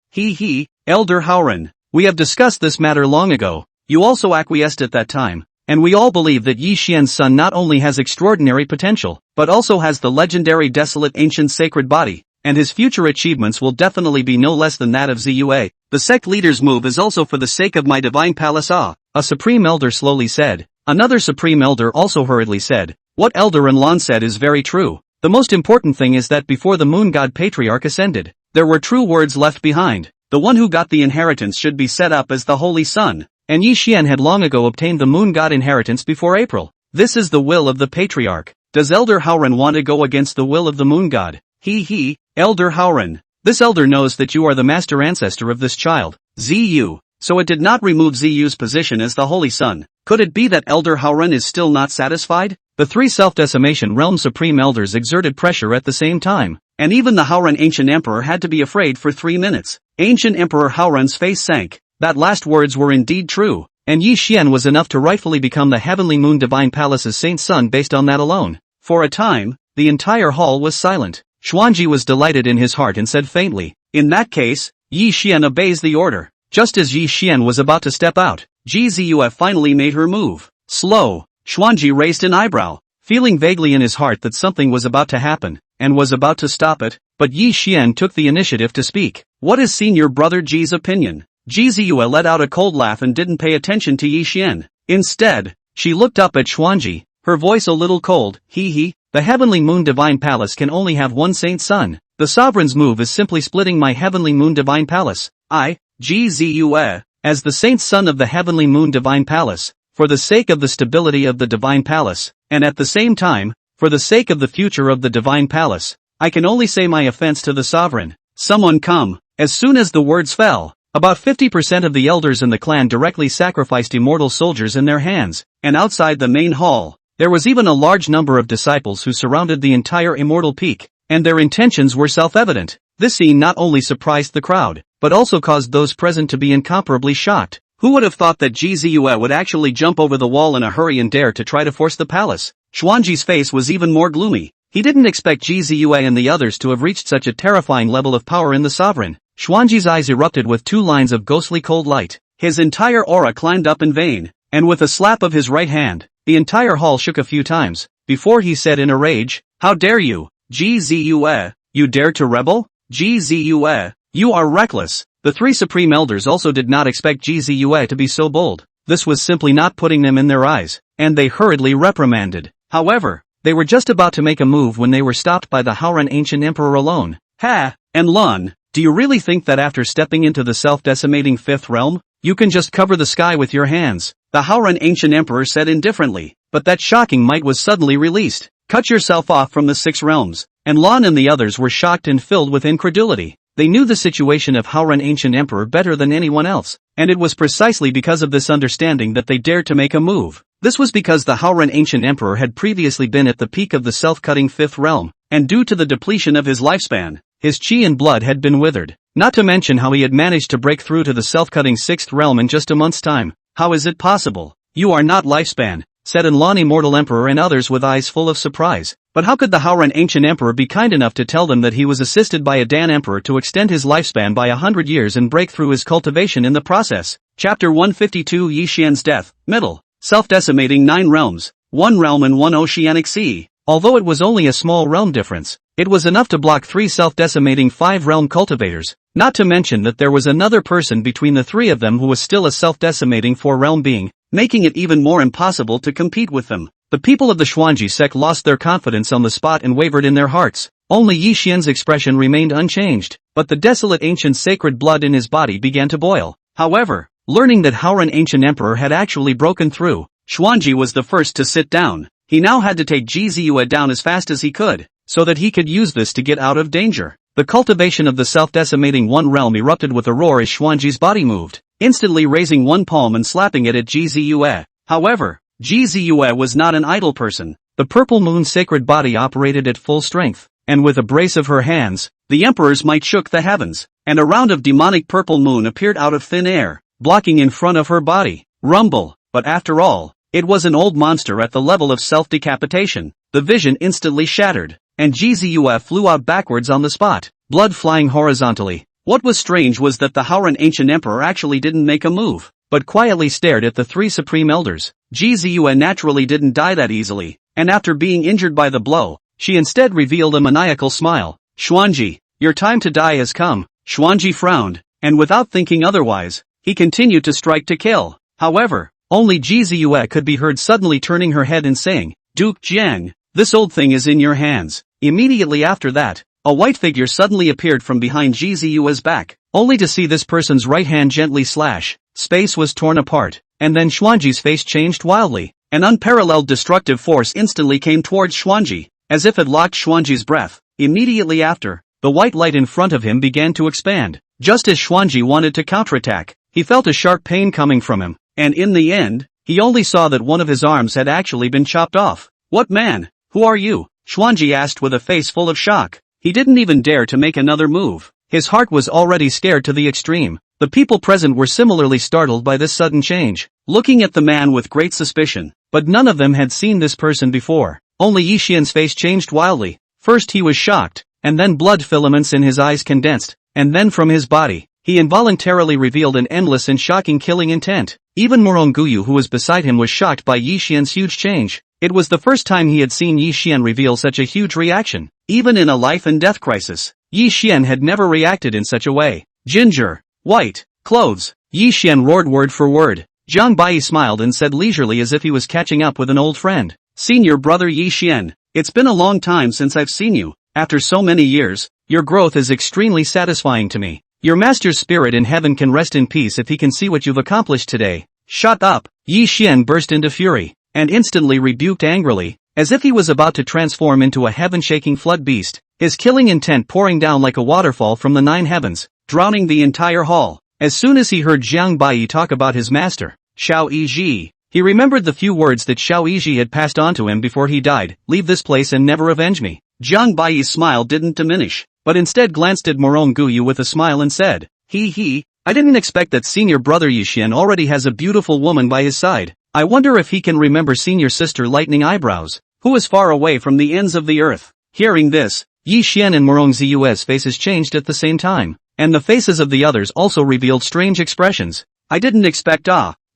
Elder Haoren, we have discussed this matter long ago. You also acquiesced at that time, and we all believe that Yi Xian's son not only has extraordinary potential, but also has the legendary desolate ancient sacred body, and his future achievements will definitely be no less than that of Ziyue. The sect leader's move is also for the sake of my divine palace. A supreme elder slowly said. Another supreme elder also hurriedly said, what Elder Enlon said is very true. The most important thing is that before the moon god patriarch ascended, there were true words left behind. The one who got the inheritance should be set up as the holy son, and Yi Xian had long ago obtained the moon god inheritance before April. This is the will of the patriarch. Does Elder Haoren want to go against the will of the moon god? Elder Haoren. This elder knows that you are the master ancestor of this child, Ziyu, so it did not remove Ziyu's position as the holy son. Could it be that Elder Haoren is still not satisfied? The 3 self-decimation realm supreme elders exerted pressure at the same time, and even the Haoren Ancient Emperor had to be afraid for 3 minutes. Ancient Emperor Haoren's face sank. That last words were indeed true, and Yi Xian was enough to rightfully become the Heavenly Moon Divine Palace's saint son based on that alone. For a time, the entire hall was silent. Xuanji was delighted in his heart and said faintly, "In that case, Yi Xian obeys the order." Just as Yi Xian was about to step out, Ji Ziyue finally made her move. Slow. Xuanji raised an eyebrow, feeling vaguely in his heart that something was about to happen, and was about to stop it, but Yi Xian took the initiative to speak. "What is senior brother Ji's opinion?" Ji Ziyue let out a cold laugh and didn't pay attention to Yi Xian. Instead, she looked up at Xuanji, her voice a little cold. "Hee, the Heavenly Moon Divine Palace can only have one saint son. The sovereign's move is simply splitting my Heavenly Moon Divine Palace. I, Ji Ziyue, as the saint son of the Heavenly Moon Divine Palace, for the sake of the stability of the Divine Palace, and at the same time, for the sake of the future of the Divine Palace, I can only say my offense to the sovereign. Someone come." As soon as the words fell, about 50% of the elders in the clan directly sacrificed immortal soldiers in their hands, and outside the main hall, there was even a large number of disciples who surrounded the entire immortal peak, and their intentions were self-evident. This scene not only surprised the crowd, but also caused those present to be incomparably shocked. Who would have thought that Ji Ziyue would actually jump over the wall in a hurry and dare to try to force the palace? Xuanji's face was even more gloomy. He didn't expect Ji Ziyue and the others to have reached such a terrifying level of power in the sovereign. Xuanji's eyes erupted with 2 lines of ghostly cold light. His entire aura climbed up in vain, and with a slap of his right hand, the entire hall shook a few times, before he said in a rage, "How dare you, Ji Ziyue, you dare to rebel? Ji Ziyue, you are reckless." The 3 supreme elders also did not expect Ji Ziyue to be so bold. This was simply not putting them in their eyes, and they hurriedly reprimanded. However, they were just about to make a move when they were stopped by the Haoran Ancient Emperor alone. "Ha, and Lun, do you really think that after stepping into the self-decimating 5th realm, you can just cover the sky with your hands?" The Haoran Ancient Emperor said indifferently, but that shocking might was suddenly released. "Cut yourself off from the 6 realms," and Lun and the others were shocked and filled with incredulity. They knew the situation of Haoran Ancient Emperor better than anyone else, and it was precisely because of this understanding that they dared to make a move. This was because the Haoran Ancient Emperor had previously been at the peak of the self-cutting 5th realm, and due to the depletion of his lifespan, his chi and blood had been withered. Not to mention how he had managed to break through to the self-cutting 6th realm in just a month's time. "How is it possible? You are not lifespan," said Anlan Immortal Emperor and others with eyes full of surprise. But how could the Haoran Ancient Emperor be kind enough to tell them that he was assisted by a Dan Emperor to extend his lifespan by 100 years and break through his cultivation in the process? Chapter 152 Yi Xian's Death, Middle. Self-decimating 9 realms, 1 realm and 1 oceanic sea. Although it was only a small realm difference, it was enough to block 3 self-decimating 5-realm cultivators, not to mention that there was another person between the 3 of them who was still a self-decimating 4-realm being, making it even more impossible to compete with them. The people of the Xuanji sect lost their confidence on the spot and wavered in their hearts. Only Yi Xian's expression remained unchanged, but the desolate ancient sacred blood in his body began to boil. However, learning that Haoran Ancient Emperor had actually broken through, Xuanji was the first to sit down. He now had to take Ji Ziyue down as fast as he could, so that he could use this to get out of danger. The cultivation of the self-decimating 1 realm erupted with a roar as Xuanji's body moved, instantly raising 1 palm and slapping it at Ji Ziyue. However, Ji Ziyue was not an idle person. The purple moon's sacred body operated at full strength, and with a brace of her hands, the emperor's might shook the heavens, and a round of demonic purple moon appeared out of thin air, blocking in front of her body. Rumble, but after all, it was an old monster at the level of self-decapitation. The vision instantly shattered, and Ji Ziyue flew out backwards on the spot, blood flying horizontally. What was strange was that the Haoran Ancient Emperor actually didn't make a move, but quietly stared at the 3 supreme elders. Ji Ziyue naturally didn't die that easily, and after being injured by the blow, she instead revealed a maniacal smile. "Xuanji, your time to die has come." Xuanji frowned, and without thinking otherwise, he continued to strike to kill. However, only Ji Ziyue could be heard suddenly turning her head and saying, "Duke Jiang, this old thing is in your hands." Immediately after that, a white figure suddenly appeared from behind Ji Ziyue's back, only to see this person's right hand gently slash. Space was torn apart, and then Xuanji's face changed wildly. An unparalleled destructive force instantly came towards Xuanji, as if it locked Xuanji's breath. Immediately after, the white light in front of him began to expand. Just as Xuanji wanted to counterattack, he felt a sharp pain coming from him, and in the end, he only saw that one of his arms had actually been chopped off. "What man? Who are you?" Xuanji asked with a face full of shock. He didn't even dare to make another move. His heart was already scared to the extreme. The people present were similarly startled by this sudden change, looking at the man with great suspicion, but none of them had seen this person before. Only Yi Xian's face changed wildly. First he was shocked, and then blood filaments in his eyes condensed, and then from his body, he involuntarily revealed an endless and shocking killing intent. Even Moronguyu, who was beside him, was shocked by Yi Xian's huge change. It was the first time he had seen Yi Xian reveal such a huge reaction. Even in a life and death crisis, Yi Xian had never reacted in such a way. Ginger, white, clothes. Yi Xian roared word for word. Jiang Bai smiled and said leisurely as if he was catching up with an old friend. Senior brother Yi Xian, it's been a long time since I've seen you. After so many years, your growth is extremely satisfying to me. Your master's spirit in heaven can rest in peace if he can see what you've accomplished today. Shut up! Yi Xian burst into fury, and instantly rebuked angrily, as if he was about to transform into a heaven-shaking flood beast, his killing intent pouring down like a waterfall from the 9 heavens, drowning the entire hall. As soon as he heard Jiang Bai talk about his master, Xiao Yizhi, he remembered the few words that Xiao Yizhi had passed on to him before he died: leave this place and never avenge me. Jiang Bai's smile didn't diminish, but instead glanced at Moronguyu with a smile and said, I didn't expect that senior brother Yi Xian already has a beautiful woman by his side. I wonder if he can remember senior sister Lightning Eyebrows, who is far away from the ends of the earth. Hearing this, Yi Xian and Morongu's faces changed at the same time, and the faces of the others also revealed strange expressions. I didn't expect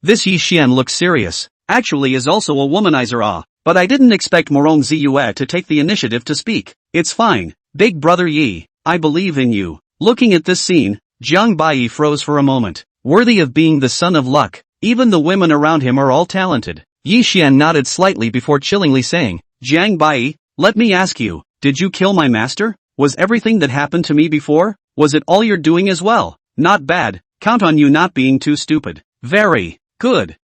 this Yi Xian looks serious, actually is also a womanizer but I didn't expect Morongu to take the initiative to speak. It's fine, big brother Yi, I believe in you. Looking at this scene, Jiang Bai froze for a moment. Worthy of being the son of luck, even the women around him are all talented. Yi Xian nodded slightly before chillingly saying, Jiang Bai, let me ask you, did you kill my master? Was everything that happened to me before? Was it all you're doing as well? Not bad, count on you not being too stupid. Very good,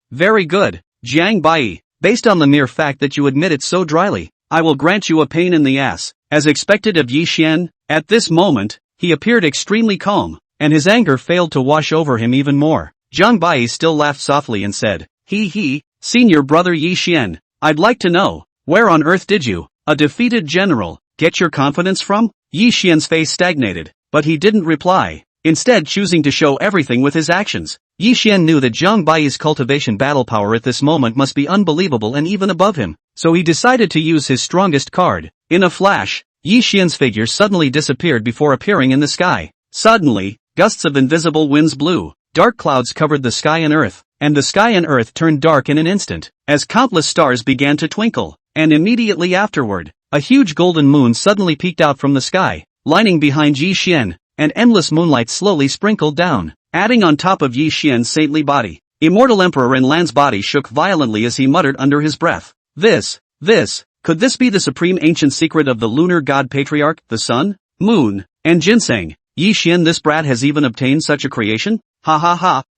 Jiang Bai. Based on the mere fact that you admit it so dryly, I will grant you a pain in the ass. As expected of Yi Xian, at this moment, he appeared extremely calm, and his anger failed to wash over him even more. Jiang Bai still laughed softly and said, senior brother Yi Xian, I'd like to know, where on earth did you, a defeated general, get your confidence from? Yi Xian's face stagnated, but he didn't reply, instead choosing to show everything with his actions. Yi Xian knew that Jiang Bai's cultivation battle power at this moment must be unbelievable and even above him, so he decided to use his strongest card. In a flash, Yi Xian's figure suddenly disappeared before appearing in the sky. Suddenly, gusts of invisible winds blew, dark clouds covered the sky and earth turned dark in an instant, as countless stars began to twinkle, and immediately afterward, a huge golden moon suddenly peeked out from the sky, lining behind Yi Xian, and endless moonlight slowly sprinkled down, adding on top of Yi Xian's saintly body. Immortal Emperor Lan's body shook violently as he muttered under his breath. Could this be the supreme ancient secret of the lunar god patriarch, the sun, moon, and ginseng? Yi Xian, this brat has even obtained such a creation?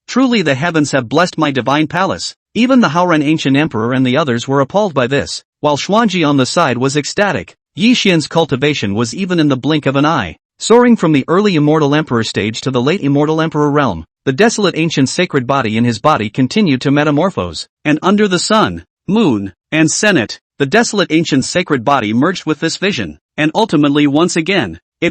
Truly the heavens have blessed my divine palace. Even the Haoran ancient emperor and the others were appalled by this, while Xuanji on the side was ecstatic. Yi Xian's cultivation was even in the blink of an eye. Soaring from the early immortal emperor stage to the late immortal emperor realm, the desolate ancient sacred body in his body continued to metamorphose, and under the sun, moon, and senate, the desolate ancient sacred body merged with this vision, and ultimately it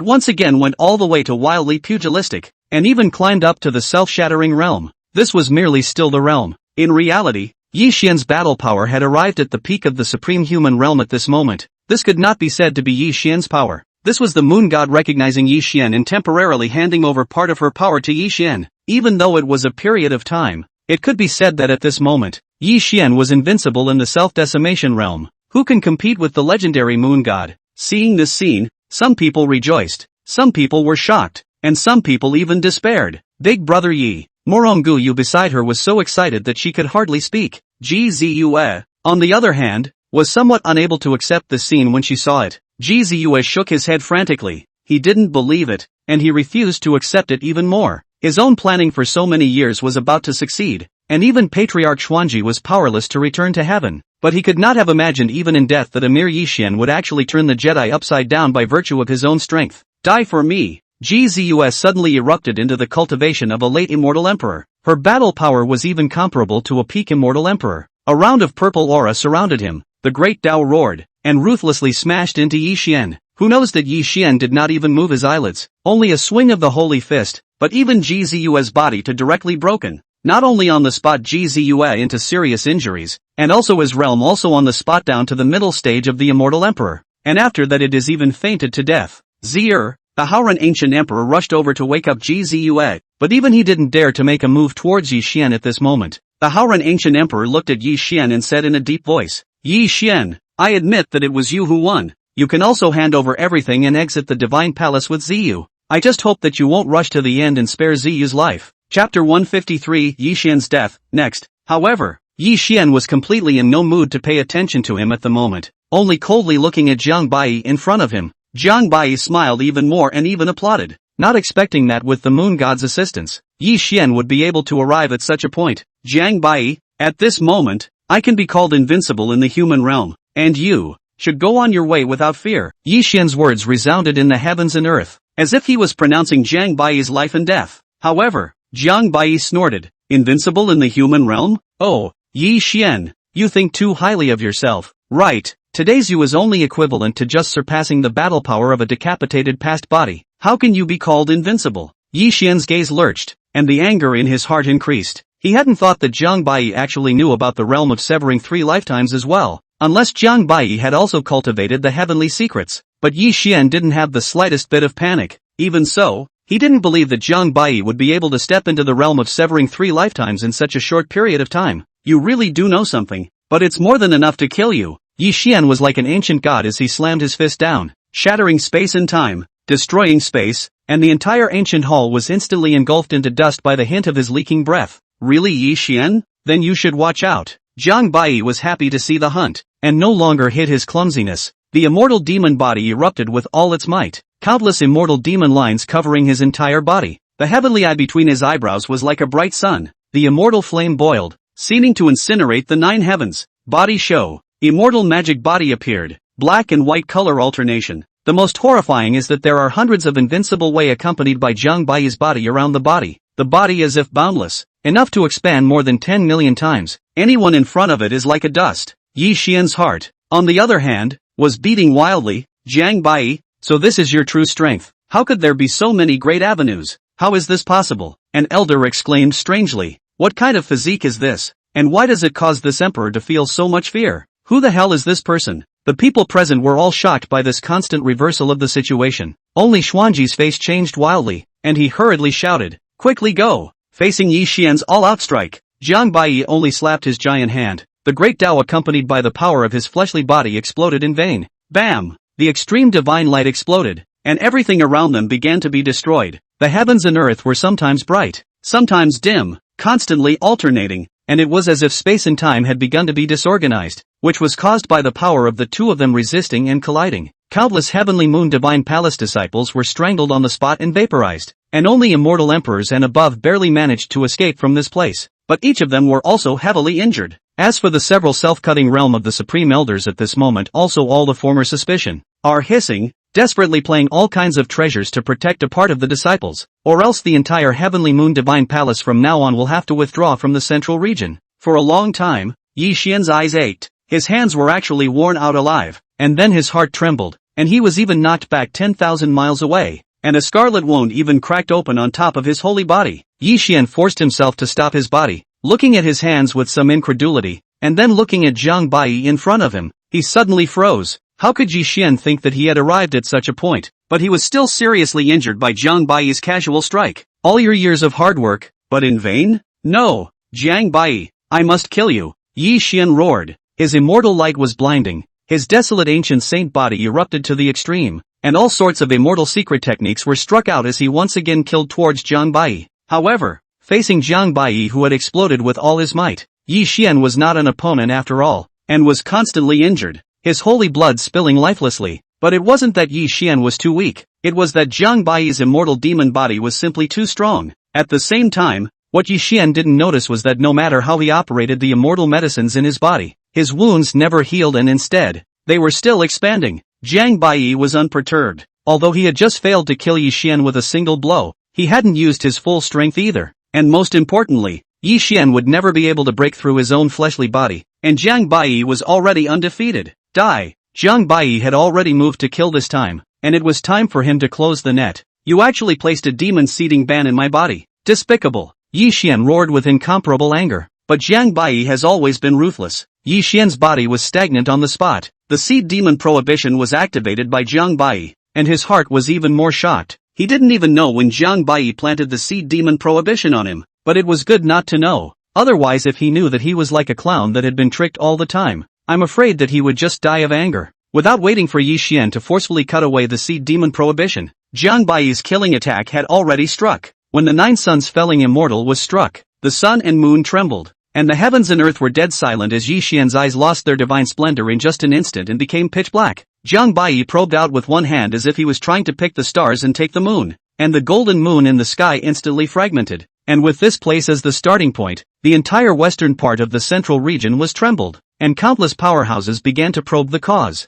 once again went all the way to wildly pugilistic, and even climbed up to the self-shattering realm. This was merely still the realm. In reality, Yi Xian's battle power had arrived at the peak of the supreme human realm at this moment. This could not be said to be Yi Xian's power. This was the moon god recognizing Yi Xian and temporarily handing over part of her power to Yi Xian. Even though it was a period of time, it could be said that at this moment, Yi Xian was invincible in the self-decimation realm. Who can compete with the legendary moon god? Seeing this scene, some people rejoiced, some people were shocked, and some people even despaired. Big brother Yi, Moronguyu beside her was so excited that she could hardly speak. Gzue, on the other hand, was somewhat unable to accept the scene when she saw it. Gzue shook his head frantically. He didn't believe it, and he refused to accept it even more. His own planning for so many years was about to succeed, and even Patriarch Xuanji was powerless to return to heaven. But he could not have imagined even in death that a mere Yi Xian would actually turn the Jedi upside down by virtue of his own strength. Die for me! Gzue suddenly erupted into the cultivation of a late immortal emperor. Her battle power was even comparable to a peak immortal emperor. A round of purple aura surrounded him. The great Tao roared, and ruthlessly smashed into Yi Xian. Who knows that Yi Xian did not even move his eyelids? Only a swing of the holy fist, but even Gzu's body to directly broken. Not only on the spot Gzua into serious injuries, and also his realm also on the spot down to the middle stage of the immortal emperor, and after that it is even fainted to death. The Haoran ancient emperor rushed over to wake up Gzua, but even he didn't dare to make a move towards Yi Xian at this moment. The Haoran ancient emperor looked at Yi Xian and said in a deep voice, Yi Xian, I admit that it was you who won. You can also hand over everything and exit the divine palace with Ziyu. I just hope that you won't rush to the end and spare Ziyu's life. Chapter 153 Yi Xian's death. Next, however, Yi Xian was completely in no mood to pay attention to him at the moment, only coldly looking at Jiang Bai in front of him. Jiang Bai smiled even more and even applauded, not expecting that with the moon god's assistance, Yi Xian would be able to arrive at such a point. Jiang Bai, at this moment, I can be called invincible in the human realm, and you should go on your way without fear. Yi Xian's words resounded in the heavens and earth, as if he was pronouncing Jiang Bai's life and death. However, Jiang Bai snorted, invincible in the human realm? Oh, Yi Xian, you think too highly of yourself, right? Today's you is only equivalent to just surpassing the battle power of a decapitated past body. How can you be called invincible? Yi Xian's gaze lurched, and the anger in his heart increased. He hadn't thought that Jiang Bai actually knew about the realm of severing 3 lifetimes as well, unless Jiang Bai had also cultivated the heavenly secrets. But Yi Xian didn't have the slightest bit of panic. Even so, he didn't believe that Jiang Bai would be able to step into the realm of severing 3 lifetimes in such a short period of time. You really do know something, but it's more than enough to kill you. Yi Xian was like an ancient god as he slammed his fist down, shattering space and time, destroying space, and the entire ancient hall was instantly engulfed into dust by the hint of his leaking breath. Really, Yi Xian? Then you should watch out. Jiang Bai was happy to see the hunt, and no longer hid his clumsiness. The immortal demon body erupted with all its might, countless immortal demon lines covering his entire body. The heavenly eye between his eyebrows was like a bright sun. The immortal flame boiled, seeming to incinerate the 9 heavens. Body show. Immortal magic body appeared, black and white color alternation. The most horrifying is that there are hundreds of invincible way accompanied by Jiang Bai's body around the body. The body as if boundless, enough to expand more than 10 million times. Anyone in front of it is like a dust. Yi Xian's heart, on the other hand, was beating wildly. Jiang Bai, so this is your true strength. How could there be so many great avenues? How is this possible? An elder exclaimed strangely. What kind of physique is this? And why does it cause this emperor to feel so much fear? Who the hell is this person? The people present were all shocked by this constant reversal of the situation. Only Xuanji's face changed wildly, and he hurriedly shouted, quickly go! Facing Yi Xian's all-out strike, Jiang Bai only slapped his giant hand. The great Tao accompanied by the power of his fleshly body exploded in vain. Bam! The extreme divine light exploded, and everything around them began to be destroyed. The heavens and earth were sometimes bright, sometimes dim, constantly alternating, and it was as if space and time had begun to be disorganized, which was caused by the power of the 2 of them resisting and colliding. Countless heavenly moon divine palace disciples were strangled on the spot and vaporized, and only immortal emperors and above barely managed to escape from this place, but each of them were also heavily injured. As for the several self-cutting realm of the supreme elders at this moment, also all the former suspicion are hissing, desperately playing all kinds of treasures to protect a part of the disciples, or else the entire heavenly moon divine palace from now on will have to withdraw from the central region. For a long time, Yi Xian's eyes ached, his hands were actually worn out alive, and then his heart trembled, and he was even knocked back 10,000 miles away, and a scarlet wound even cracked open on top of his holy body. Yi Xian forced himself to stop his body, looking at his hands with some incredulity, and then looking at Jiang Bai in front of him, he suddenly froze. How could Yi Xian think that he had arrived at such a point? But he was still seriously injured by Jiang Bai's casual strike. All your years of hard work, but in vain? No, Jiang Bai, I must kill you. Yi Xian roared. His immortal light was blinding. His desolate ancient saint body erupted to the extreme, and all sorts of immortal secret techniques were struck out as he once again killed towards Jiang Bai. However, facing Jiang Bai who had exploded with all his might, Yi Xian was not an opponent after all, and was constantly injured, his holy blood spilling lifelessly. But it wasn't that Yi Xian was too weak, it was that Jiang Bai's immortal demon body was simply too strong. At the same time, what Yi Xian didn't notice was that no matter how he operated the immortal medicines in his body, his wounds never healed and instead, they were still expanding. Jiang Bai was unperturbed. Although he had just failed to kill Yi Xian with a single blow, he hadn't used his full strength either. And most importantly, Yi Xian would never be able to break through his own fleshly body, and Jiang Bai was already undefeated. Die! Jiang Bai had already moved to kill this time, and it was time for him to close the net. You actually placed a demon-seeding ban in my body. Despicable. Yi Xian roared with incomparable anger. But Jiang Bai has always been ruthless. Yi Xian's body was stagnant on the spot. The seed demon prohibition was activated by Jiang Bai, and his heart was even more shocked. He didn't even know when Jiang Bai planted the seed demon prohibition on him, but it was good not to know. Otherwise, if he knew that he was like a clown that had been tricked all the time, I'm afraid that he would just die of anger. Without waiting for Yi Xian to forcefully cut away the seed demon prohibition, Jiang Bai's killing attack had already struck. When the 9 suns felling immortal was struck, the sun and moon trembled, and the heavens and earth were dead silent as Yi Xian's eyes lost their divine splendor in just an instant and became pitch black. Jiang Bai probed out with one hand as if he was trying to pick the stars and take the moon, and the golden moon in the sky instantly fragmented. And with this place as the starting point, the entire western part of the central region was trembled, and countless powerhouses began to probe the cause.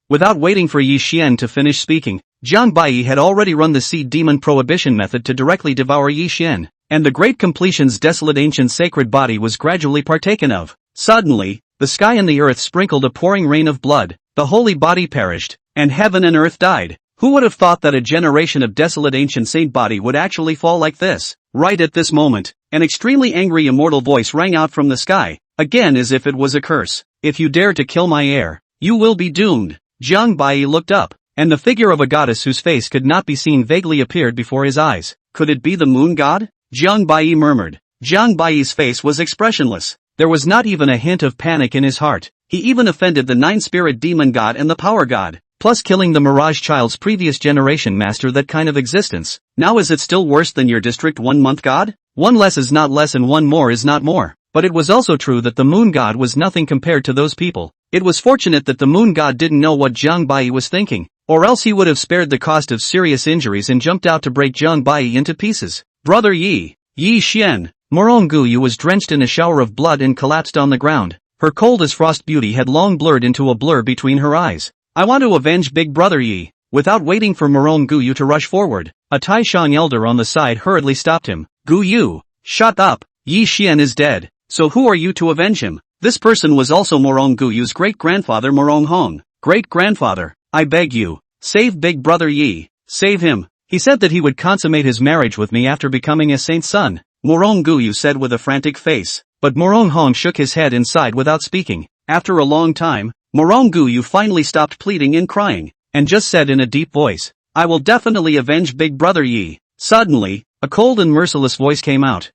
Without waiting for Yi Xian to finish speaking, Jiang Bai had already run the seed demon prohibition method to directly devour Yi Xian, and the great completion's desolate ancient sacred body was gradually partaken of. Suddenly, the sky and the earth sprinkled a pouring rain of blood, the holy body perished, and heaven and earth died. Who would have thought that a generation of desolate ancient saint body would actually fall like this? Right at this moment, an extremely angry immortal voice rang out from the sky, again as if it was a curse. If you dare to kill my heir, you will be doomed. Jiang Bai looked up, and the figure of a goddess whose face could not be seen vaguely appeared before his eyes. Could it be the moon god? Jiang Bai murmured. Jiang Bai's face was expressionless. There was not even a hint of panic in his heart. He even offended the 9-spirit demon god and the power god, plus killing the Mirage Child's previous generation master that kind of existence. Now is it still worse than your District 1-month god? 1 less is not less and 1 more is not more. But it was also true that the moon god was nothing compared to those people. It was fortunate that the moon god didn't know what Jiang Bai was thinking, or else he would have spared the cost of serious injuries and jumped out to break Jiang Bai into pieces. Brother Yi Xian. Morong Guyu was drenched in a shower of blood and collapsed on the ground. Her cold as frost beauty had long blurred into a blur between her eyes. I want to avenge Big Brother Yi. Without waiting for Morong Guyu to rush forward, a Taishan elder on the side hurriedly stopped him. Guyu, shut up. Yi Xian is dead. So who are you to avenge him? This person was also Morong Guyu's great-grandfather Morong Hong. Great-grandfather, I beg you, save Big Brother Yi. Save him. He said that he would consummate his marriage with me after becoming a saint's son. Morong Guyu said with a frantic face. But Morong Hong shook his head and sighed without speaking. After a long time, Morong Guyu finally stopped pleading and crying, and just said in a deep voice, I will definitely avenge Big Brother Yi. Suddenly, a cold and merciless voice came out.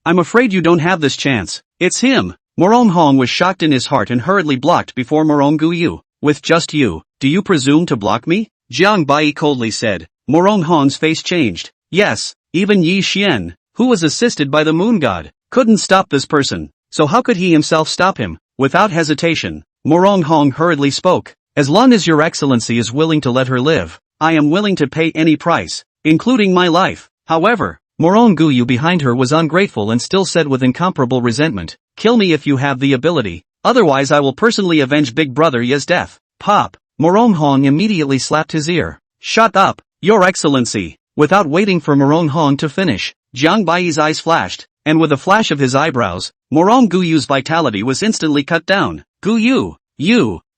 I'm afraid you don't have this chance. It's him. Morong Hong was shocked in his heart and hurriedly blocked before Morong Guyu. With just you, do you presume to block me? Jiang Bai coldly said. Morong Hong's face changed. Yes, even Yi Xian, who was assisted by the moon god, couldn't stop this person. So how could he himself stop him? Without hesitation, Morong Hong hurriedly spoke. As long as your excellency is willing to let her live, I am willing to pay any price, including my life. However, Morong Guyu behind her was ungrateful and still said with incomparable resentment, kill me if you have the ability, otherwise I will personally avenge Big Brother Yi's death. Pop! Morong Hong immediately slapped his ear. Shut up, your excellency. Without waiting for Morong Hong to finish, Jiang Bai's eyes flashed, and with a flash of his eyebrows, Morong Guyu's vitality was instantly cut down. Guyu,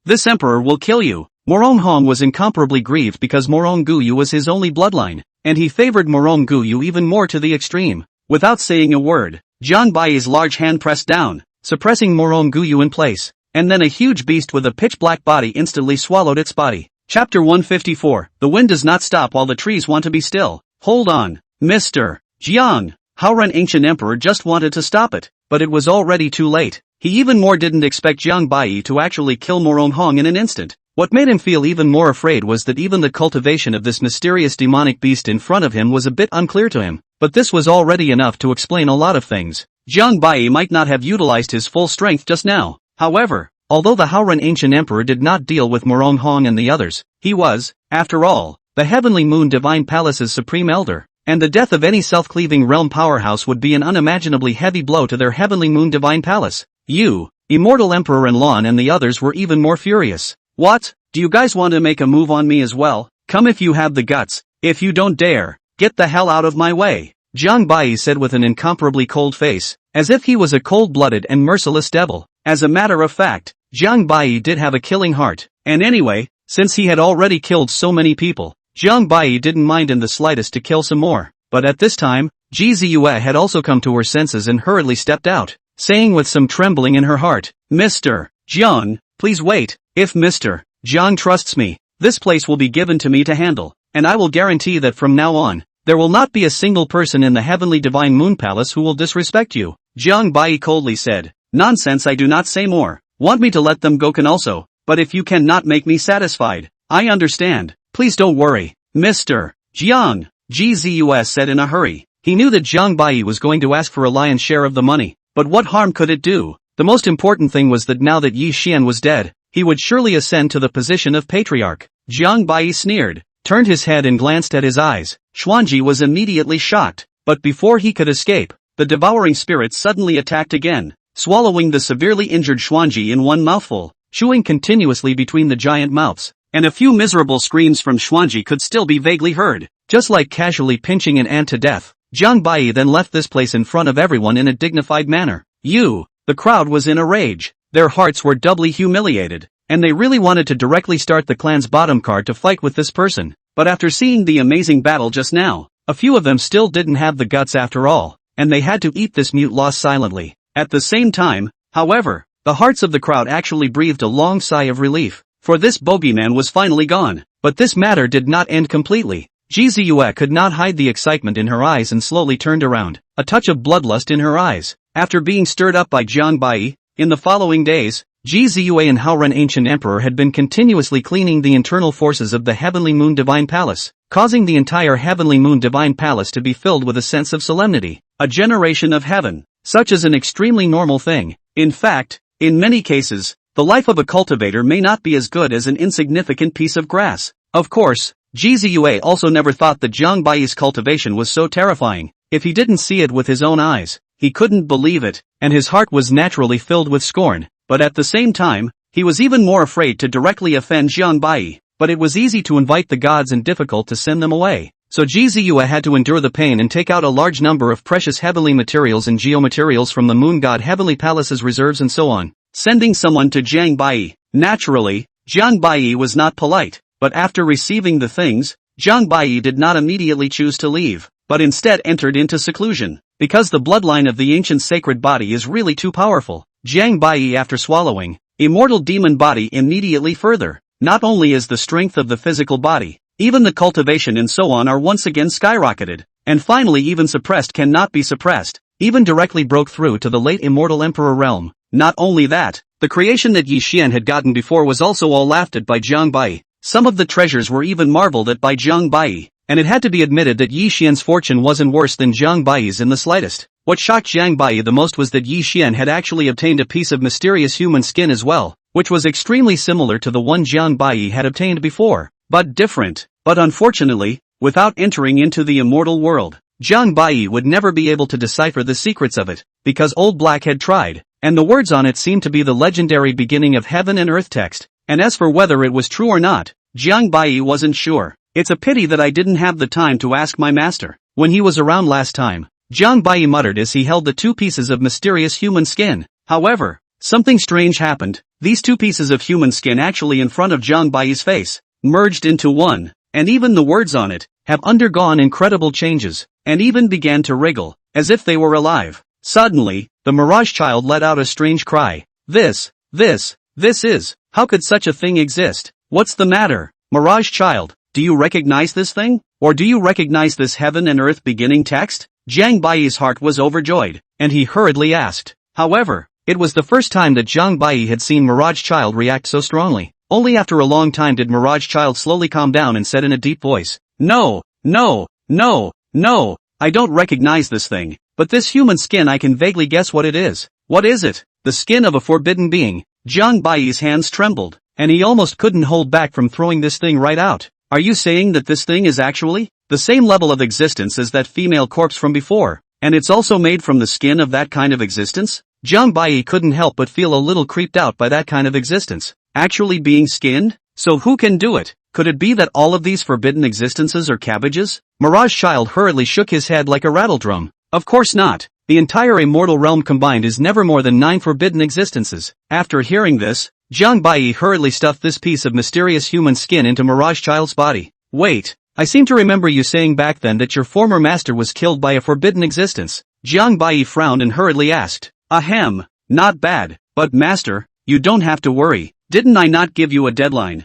this emperor will kill you. Morong Hong was incomparably grieved because Morong Guyu was his only bloodline, and he favored Morong Guyu even more to the extreme. Without saying a word, Jiang Bai's large hand pressed down, suppressing Morong Guyu in place, and then a huge beast with a pitch-black body instantly swallowed its body. Chapter 154, The wind does not stop while the trees want to be still. Hold on, Mr. Jiang. Howran Ancient Emperor just wanted to stop it, but it was already too late. He even more didn't expect Jiang Bai to actually kill Morong Hong in an instant. What made him feel even more afraid was that even the cultivation of this mysterious demonic beast in front of him was a bit unclear to him, but this was already enough to explain a lot of things. Jiang Bai might not have utilized his full strength just now. However, although the Howran Ancient Emperor did not deal with Morong Hong and the others, he was, after all, the Heavenly Moon Divine Palace's supreme elder, and the death of any self-cleaving realm powerhouse would be an unimaginably heavy blow to their Heavenly Moon Divine Palace. Immortal Emperor and Lon and the others were even more furious. What? Do you guys want to make a move on me as well? Come if you have the guts. If you don't dare, get the hell out of my way. Jiang Bai said with an incomparably cold face, as if he was a cold-blooded and merciless devil. As a matter of fact, Jiang Bai did have a killing heart, and anyway, since he had already killed so many people, Jiang Bai didn't mind in the slightest to kill some more, but at this time, Ji Ziyue had also come to her senses and hurriedly stepped out, saying with some trembling in her heart, Mr. Jiang, please wait. If Mr. Jiang trusts me, this place will be given to me to handle, and I will guarantee that from now on, there will not be a single person in the heavenly divine moon palace who will disrespect you. Jiang Bai coldly said, nonsense, I do not say more. Want me to let them go can also, but if you cannot make me satisfied, I understand. Please don't worry, Mr. Jiang, Ji Ziyue said in a hurry. He knew that Jiang Bai was going to ask for a lion's share of the money, but what harm could it do? The most important thing was that now that Yi Xian was dead, he would surely ascend to the position of patriarch. Jiang Bai sneered, turned his head and glanced at his eyes. Xuanji was immediately shocked, but before he could escape, the devouring spirit suddenly attacked again, swallowing the severely injured Xuanji in one mouthful, chewing continuously between the giant mouths, and a few miserable screams from Xuanji could still be vaguely heard, just like casually pinching an ant to death. Jiang Bai then left this place in front of everyone in a dignified manner. The crowd was in a rage, their hearts were doubly humiliated, and they really wanted to directly start the clan's bottom card to fight with this person, but after seeing the amazing battle just now, a few of them still didn't have the guts after all, and they had to eat this mute loss silently. At the same time, however, the hearts of the crowd actually breathed a long sigh of relief, for this bogeyman was finally gone, but this matter did not end completely. Ji Ziyue could not hide the excitement in her eyes and slowly turned around, a touch of bloodlust in her eyes. After being stirred up by Jiang Bai, in the following days, Ji Ziyue and Haoren Ancient Emperor had been continuously cleaning the internal forces of the Heavenly Moon Divine Palace, causing the entire Heavenly Moon Divine Palace to be filled with a sense of solemnity, a generation of heaven. Such is an extremely normal thing. In fact, in many cases, the life of a cultivator may not be as good as an insignificant piece of grass. Of course, Ji Ziyue also never thought that Jiang Bai's cultivation was so terrifying. If he didn't see it with his own eyes, he couldn't believe it, and his heart was naturally filled with scorn. But at the same time, he was even more afraid to directly offend Jiang Bai. But it was easy to invite the gods and difficult to send them away. So Ji Ziyue had to endure the pain and take out a large number of precious heavenly materials and geomaterials from the moon god heavenly palace's reserves and so on, sending someone to Jiang Bai. Naturally, Jiang Bai was not polite, but after receiving the things, Jiang Bai did not immediately choose to leave, but instead entered into seclusion, because the bloodline of the ancient sacred body is really too powerful. Jiang Bai, after swallowing immortal demon body, immediately further, not only is the strength of the physical body, even the cultivation and so on are once again skyrocketed, and finally even suppressed cannot be suppressed, even directly broke through to the late immortal emperor realm. Not only that, the creation that Yi Xian had gotten before was also all laughed at by Jiang Bai. Some of the treasures were even marveled at by Jiang Bai, and it had to be admitted that Yi Xian's fortune wasn't worse than Jiang Bai's in the slightest. What shocked Jiang Bai the most was that Yi Xian had actually obtained a piece of mysterious human skin as well, which was extremely similar to the one Jiang Bai had obtained before, but different. But unfortunately, without entering into the immortal world, Jiang Bai would never be able to decipher the secrets of it, because Old Black had tried, and the words on it seemed to be the legendary beginning of heaven and earth text, and as for whether it was true or not, Jiang Bai wasn't sure. It's a pity that I didn't have the time to ask my master when he was around last time, Jiang Bai muttered as he held the two pieces of mysterious human skin. However, something strange happened. These two pieces of human skin actually in front of Jiang Bai's face merged into one, and even the words on it have undergone incredible changes, and even began to wriggle, as if they were alive. Suddenly, the Mirage Child let out a strange cry. This is, how could such a thing exist? What's the matter, Mirage Child? Do you recognize this thing? Or do you recognize this heaven and earth beginning text? Jiang Bai's heart was overjoyed, and he hurriedly asked. However, it was the first time that Jiang Bai had seen Mirage Child react so strongly. Only after a long time did Mirage Child slowly calm down and said in a deep voice, No, I don't recognize this thing, but this human skin I can vaguely guess what it is. What is it? The skin of a forbidden being. Jiang Bai's hands trembled, and he almost couldn't hold back from throwing this thing right out. Are you saying that this thing is actually the same level of existence as that female corpse from before, and it's also made from the skin of that kind of existence? Jiang Bai couldn't help but feel a little creeped out by that kind of existence. Actually being skinned? So who can do it? Could it be that all of these forbidden existences are cabbages? Mirage Child hurriedly shook his head like a rattledrum. Of course not. The entire immortal realm combined is never more than 9 forbidden existences. After hearing this, Jiang Bai hurriedly stuffed this piece of mysterious human skin into Mirage Child's body. Wait, I seem to remember you saying back then that your former master was killed by a forbidden existence. Jiang Bai frowned and hurriedly asked. Ahem, not bad, but master, you don't have to worry. Didn't I not give you a deadline?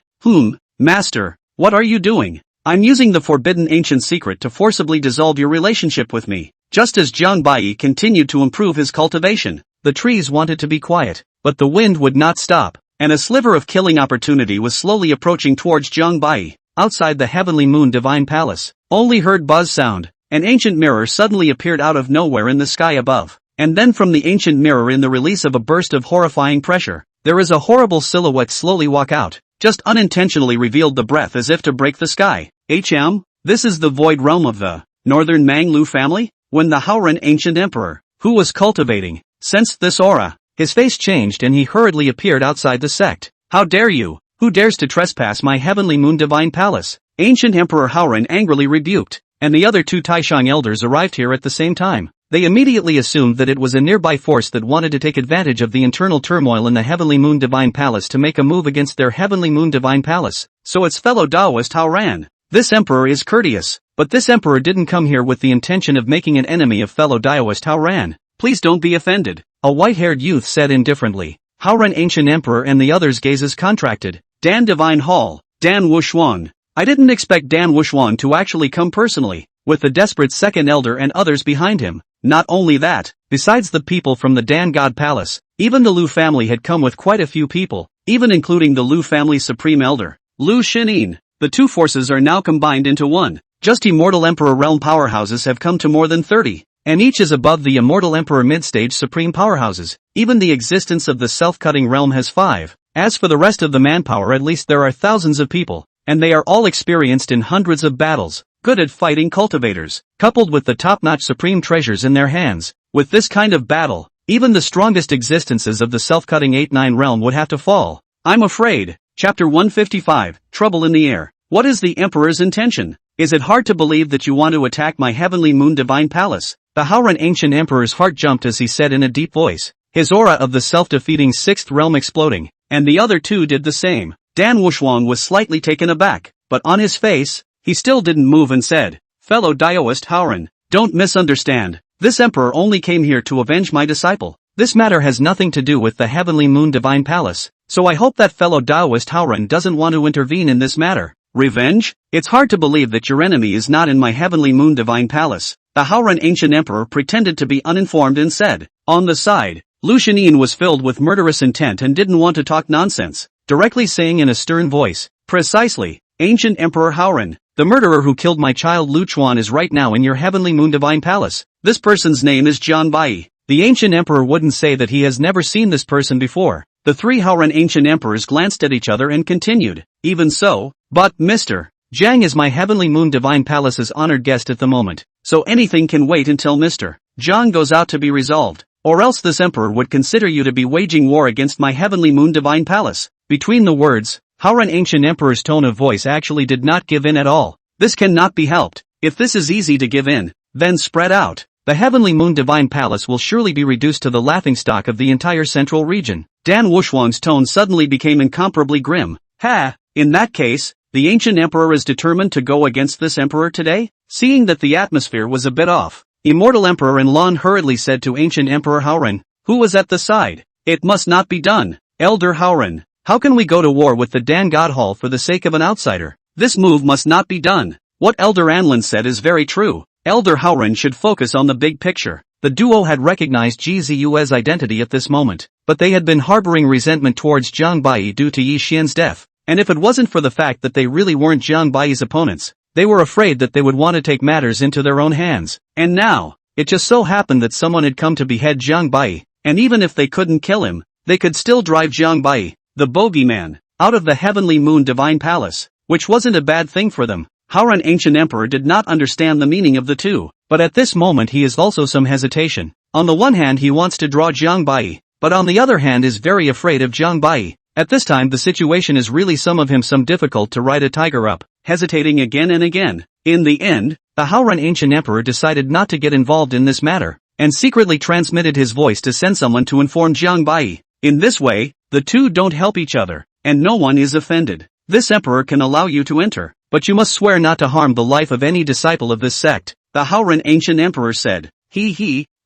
Master, what are you doing? I'm using the forbidden ancient secret to forcibly dissolve your relationship with me. Just as Jiang Bai continued to improve his cultivation, the trees wanted to be quiet, but the wind would not stop, and a sliver of killing opportunity was slowly approaching towards Jiang Bai. Outside the Heavenly Moon Divine Palace, only heard buzz sound. An ancient mirror suddenly appeared out of nowhere in the sky above, and then from the ancient mirror in the release of a burst of horrifying pressure, there is a horrible silhouette slowly walk out, just unintentionally revealed the breath as if to break the sky. This is the void realm of the Northern Manglu family? When the Haoran ancient emperor, who was cultivating, sensed this aura, his face changed and he hurriedly appeared outside the sect. How dare you? Who dares to trespass my Heavenly Moon Divine Palace? Ancient Emperor Haoran angrily rebuked, and the other two Taishang elders arrived here at the same time. They immediately assumed that it was a nearby force that wanted to take advantage of the internal turmoil in the Heavenly Moon Divine Palace to make a move against their Heavenly Moon Divine Palace. So its fellow Taoist Haoran. This emperor is courteous, but this emperor didn't come here with the intention of making an enemy of fellow Taoist Haoran. Please don't be offended, a white-haired youth said indifferently. Haoran ancient emperor and the others' gazes contracted. Dan Divine Hall, Dan Wushuan. I didn't expect Dan Wushuan to actually come personally, with the desperate second elder and others behind him. Not only that, besides the people from the Dan God Palace, even the Lu family had come with quite a few people, even including the Lu family's supreme elder, Lu Shinin. The two forces are now combined into one. Just immortal emperor realm powerhouses have come to more than 30, and each is above the immortal emperor mid-stage supreme powerhouses. Even the existence of the self-cutting realm has 5. As for the rest of the manpower, at least there are thousands of people, and they are all experienced in hundreds of battles, good at fighting cultivators, coupled with the top-notch supreme treasures in their hands. With this kind of battle, even the strongest existences of the self-cutting 8-9 realm would have to fall. I'm afraid. Chapter 155, Trouble in the Air. What is the Emperor's intention? Is it hard to believe that you want to attack my Heavenly Moon Divine Palace? The Haoran ancient emperor's heart jumped as he said in a deep voice, his aura of the self-defeating 6th realm exploding. And the other two did the same. Dan Wushuan was slightly taken aback, but on his face, he still didn't move and said, Fellow Daoist Haoran, don't misunderstand. This emperor only came here to avenge my disciple. This matter has nothing to do with the Heavenly Moon Divine Palace, so I hope that fellow Daoist Haoran doesn't want to intervene in this matter. Revenge? It's hard to believe that your enemy is not in my Heavenly Moon Divine Palace. The Haoran ancient emperor pretended to be uninformed and said, on the side, Lu Shinin was filled with murderous intent and didn't want to talk nonsense, directly saying in a stern voice, precisely, ancient Emperor Haoran, the murderer who killed my child Lu Chuan is right now in your Heavenly Moon Divine Palace. This person's name is Jiang Bai. The ancient emperor wouldn't say that he has never seen this person before. The three Haoran ancient emperors glanced at each other and continued, even so, but Mr. Jiang is my Heavenly Moon Divine Palace's honored guest at the moment, so anything can wait until Mr. Jiang goes out to be resolved. Or else this emperor would consider you to be waging war against my Heavenly Moon Divine Palace. Between the words, Haoran ancient emperor's tone of voice actually did not give in at all. This cannot be helped. If this is easy to give in, then spread out. The Heavenly Moon Divine Palace will surely be reduced to the laughingstock of the entire central region. Dan Wushuan's tone suddenly became incomparably grim. In that case, the ancient emperor is determined to go against this emperor today? Seeing that the atmosphere was a bit off, Immortal Emperor Enlon hurriedly said to ancient Emperor Haoran, who was at the side, it must not be done. Elder Haoran, how can we go to war with the Dan God Hall for the sake of an outsider? This move must not be done. What Elder Anlin said is very true. Elder Haoran should focus on the big picture. The duo had recognized Gzu's identity at this moment, but they had been harboring resentment towards Jiang Bai due to Yi Xian's death, and if it wasn't for the fact that they really weren't Jiang Bai's opponents, they were afraid that they would want to take matters into their own hands. And now, it just so happened that someone had come to behead Jiang Bai, and even if they couldn't kill him, they could still drive Jiang Bai, the bogeyman, out of the Heavenly Moon Divine Palace, which wasn't a bad thing for them. Haoran Ancient Emperor did not understand the meaning of the two, but at this moment he is also some hesitation. On the one hand he wants to draw Jiang Bai, but on the other hand is very afraid of Jiang Bai. At this time the situation is really some difficult to ride a tiger up, hesitating again and again. In the end, the Haoran Ancient Emperor decided not to get involved in this matter, and secretly transmitted his voice to send someone to inform Jiang Bai. In this way, the two don't help each other, and no one is offended. This emperor can allow you to enter. but you must swear not to harm the life of any disciple of this sect, the Howran ancient emperor said.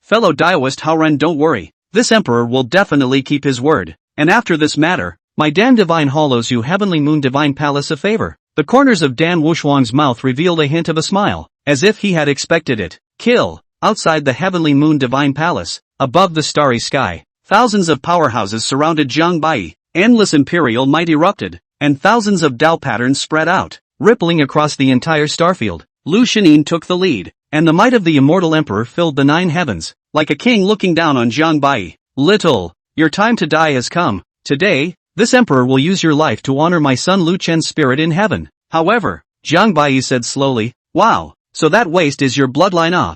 Fellow Daoist Howran, don't worry, this emperor will definitely keep his word, and after this matter, my Dan Divine hollows you Heavenly Moon Divine Palace a favor. The corners of Dan Wushuang's mouth revealed a hint of a smile, as if he had expected it. Kill. Outside the Heavenly Moon Divine Palace, above the starry sky, thousands of powerhouses surrounded Jiang Bai, endless imperial might erupted, and thousands of Dao patterns spread out, rippling across the entire starfield. Lu Shinin took the lead, and the might of the immortal emperor filled the 9 heavens, like a king looking down on Jiang Bai. Little, your time to die has come. Today, this emperor will use your life to honor my son Lu Chen's spirit in heaven. However, Jiang Bai said slowly, wow, so that waste is your bloodline ah,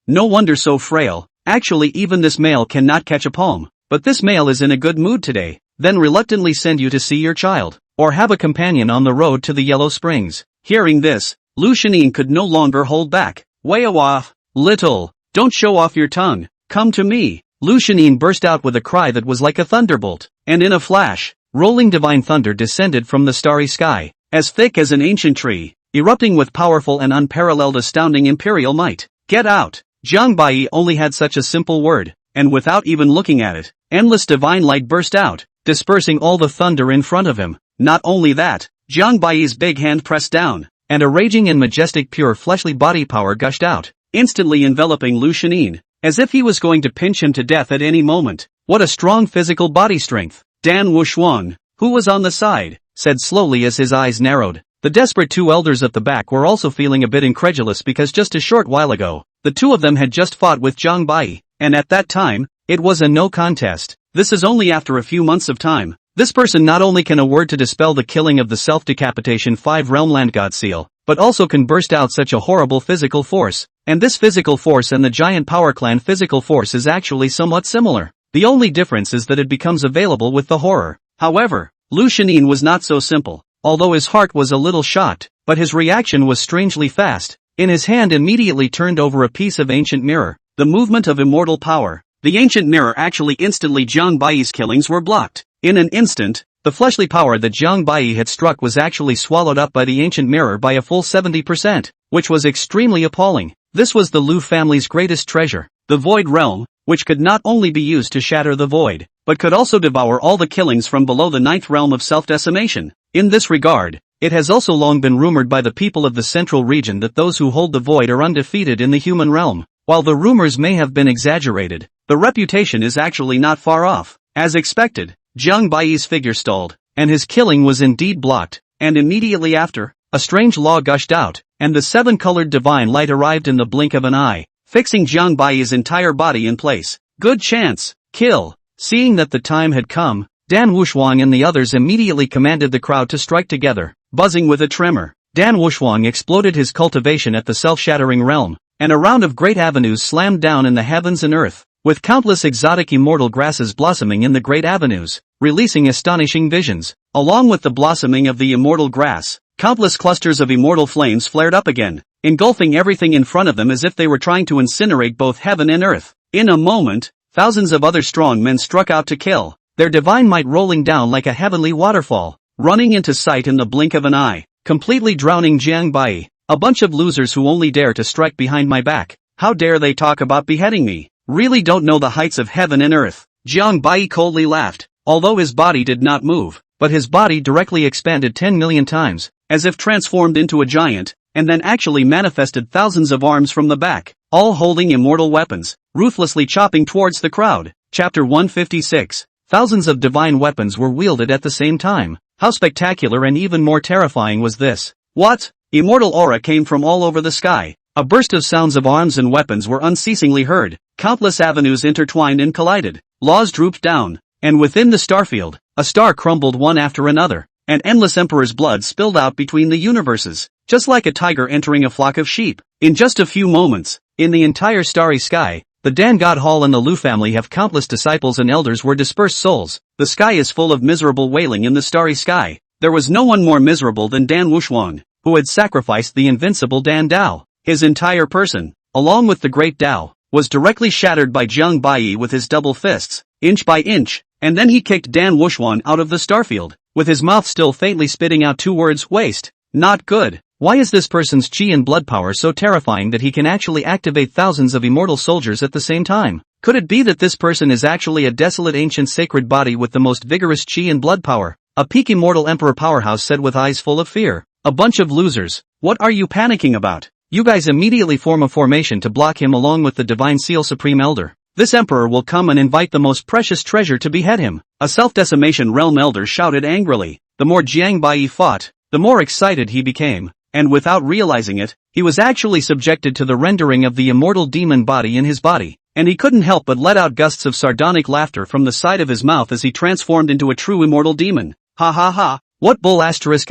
no wonder so frail, actually even this male cannot catch a palm, but this male is in a good mood today, then reluctantly send you to see your child, or have a companion on the road to the Yellow Springs. Hearing this, Lu Shinin could no longer hold back. Wayawa, little, don't show off your tongue, come to me. Lu Shinin burst out with a cry that was like a thunderbolt, and in a flash, rolling divine thunder descended from the starry sky, as thick as an ancient tree, erupting with powerful and unparalleled astounding imperial might. Get out! Jiang Bai only had such a simple word, and without even looking at it, endless divine light burst out, dispersing all the thunder in front of him. Not only that, Jiang Bai's big hand pressed down, and a raging and majestic pure fleshly body power gushed out, instantly enveloping Lu Shinin, as if he was going to pinch him to death at any moment. What a strong physical body strength! Dan Wushuang, who was on the side, said slowly as his eyes narrowed. The desperate 2 elders at the back were also feeling a bit incredulous because just a short while ago, the 2 of them had just fought with Jiang Bai, and at that time, it was a no contest. This is only after a few months of time. This person not only can a word to dispel the killing of the self-decapitation 5 realm land god seal, but also can burst out such a horrible physical force, and this physical force and the giant power clan physical force is actually somewhat similar. The only difference is that it becomes available with the horror. However, Lu Shinin was not so simple, although his heart was a little shocked, but his reaction was strangely fast. In his hand immediately turned over a piece of ancient mirror, the movement of immortal power. The ancient mirror actually instantly Jiang Bai's killings were blocked. In an instant, the fleshly power that Jiang Bai had struck was actually swallowed up by the ancient mirror by a full 70%, which was extremely appalling. This was the Lu family's greatest treasure, the Void Realm, which could not only be used to shatter the void, but could also devour all the killings from below the 9th realm of self-decimation. In this regard, it has also long been rumored by the people of the central region that those who hold the void are undefeated in the human realm. While the rumors may have been exaggerated, the reputation is actually not far off. As expected, Jiang Bai's figure stalled, and his killing was indeed blocked, and immediately after, a strange law gushed out, and the 7-colored divine light arrived in the blink of an eye, fixing Jiang Bai's entire body in place. Good chance, kill. Seeing that the time had come, Dan Wushuang and the others immediately commanded the crowd to strike together. Buzzing with a tremor, Dan Wushuang exploded his cultivation at the self-shattering realm, and a round of great avenues slammed down in the heavens and earth, with countless exotic immortal grasses blossoming in the great avenues, releasing astonishing visions. Along with the blossoming of the immortal grass, countless clusters of immortal flames flared up again, engulfing everything in front of them as if they were trying to incinerate both heaven and earth. In a moment, thousands of other strong men struck out to kill, their divine might rolling down like a heavenly waterfall, running into sight in the blink of an eye, completely drowning Jiang Bai. A bunch of losers who only dare to strike behind my back. How dare they talk about beheading me? Really don't know the heights of heaven and earth. Jiang Bai coldly laughed, although his body did not move, but his body directly expanded 10 million times, as if transformed into a giant, and then actually manifested thousands of arms from the back, all holding immortal weapons, ruthlessly chopping towards the crowd. Chapter 156. Thousands of divine weapons were wielded at the same time. How spectacular and even more terrifying was this? What? Immortal aura came from all over the sky. A burst of sounds of arms and weapons were unceasingly heard. Countless avenues intertwined and collided. Laws drooped down, and within the starfield, a star crumbled one after another, and endless emperor's blood spilled out between the universes, just like a tiger entering a flock of sheep. In just a few moments, in the entire starry sky, the Dan God Hall and the Lu family have countless disciples and elders were dispersed souls. The sky is full of miserable wailing in the starry sky. There was no one more miserable than Dan Wushuang, who had sacrificed the invincible Dan Dao. His entire person, along with the great Dao, was directly shattered by Jiang Bai with his double fists, inch by inch, and then he kicked Dan Wushuang out of the starfield, with his mouth still faintly spitting out 2 words, waste. Not good. Why is this person's chi and blood power so terrifying that he can actually activate thousands of immortal soldiers at the same time? Could it be that this person is actually a desolate ancient sacred body with the most vigorous chi and blood power? A peak immortal emperor powerhouse said with eyes full of fear. A bunch of losers. What are you panicking about? You guys immediately form a formation to block him along with the Divine Seal Supreme Elder. This emperor will come and invite the most precious treasure to behead him. A self-decimation realm elder shouted angrily. The more Jiang Bai fought, the more excited he became. And without realizing it, he was actually subjected to the rendering of the immortal demon body in his body, and he couldn't help but let out gusts of sardonic laughter from the side of his mouth as he transformed into a true immortal demon. Ha ha ha, what bull asterisk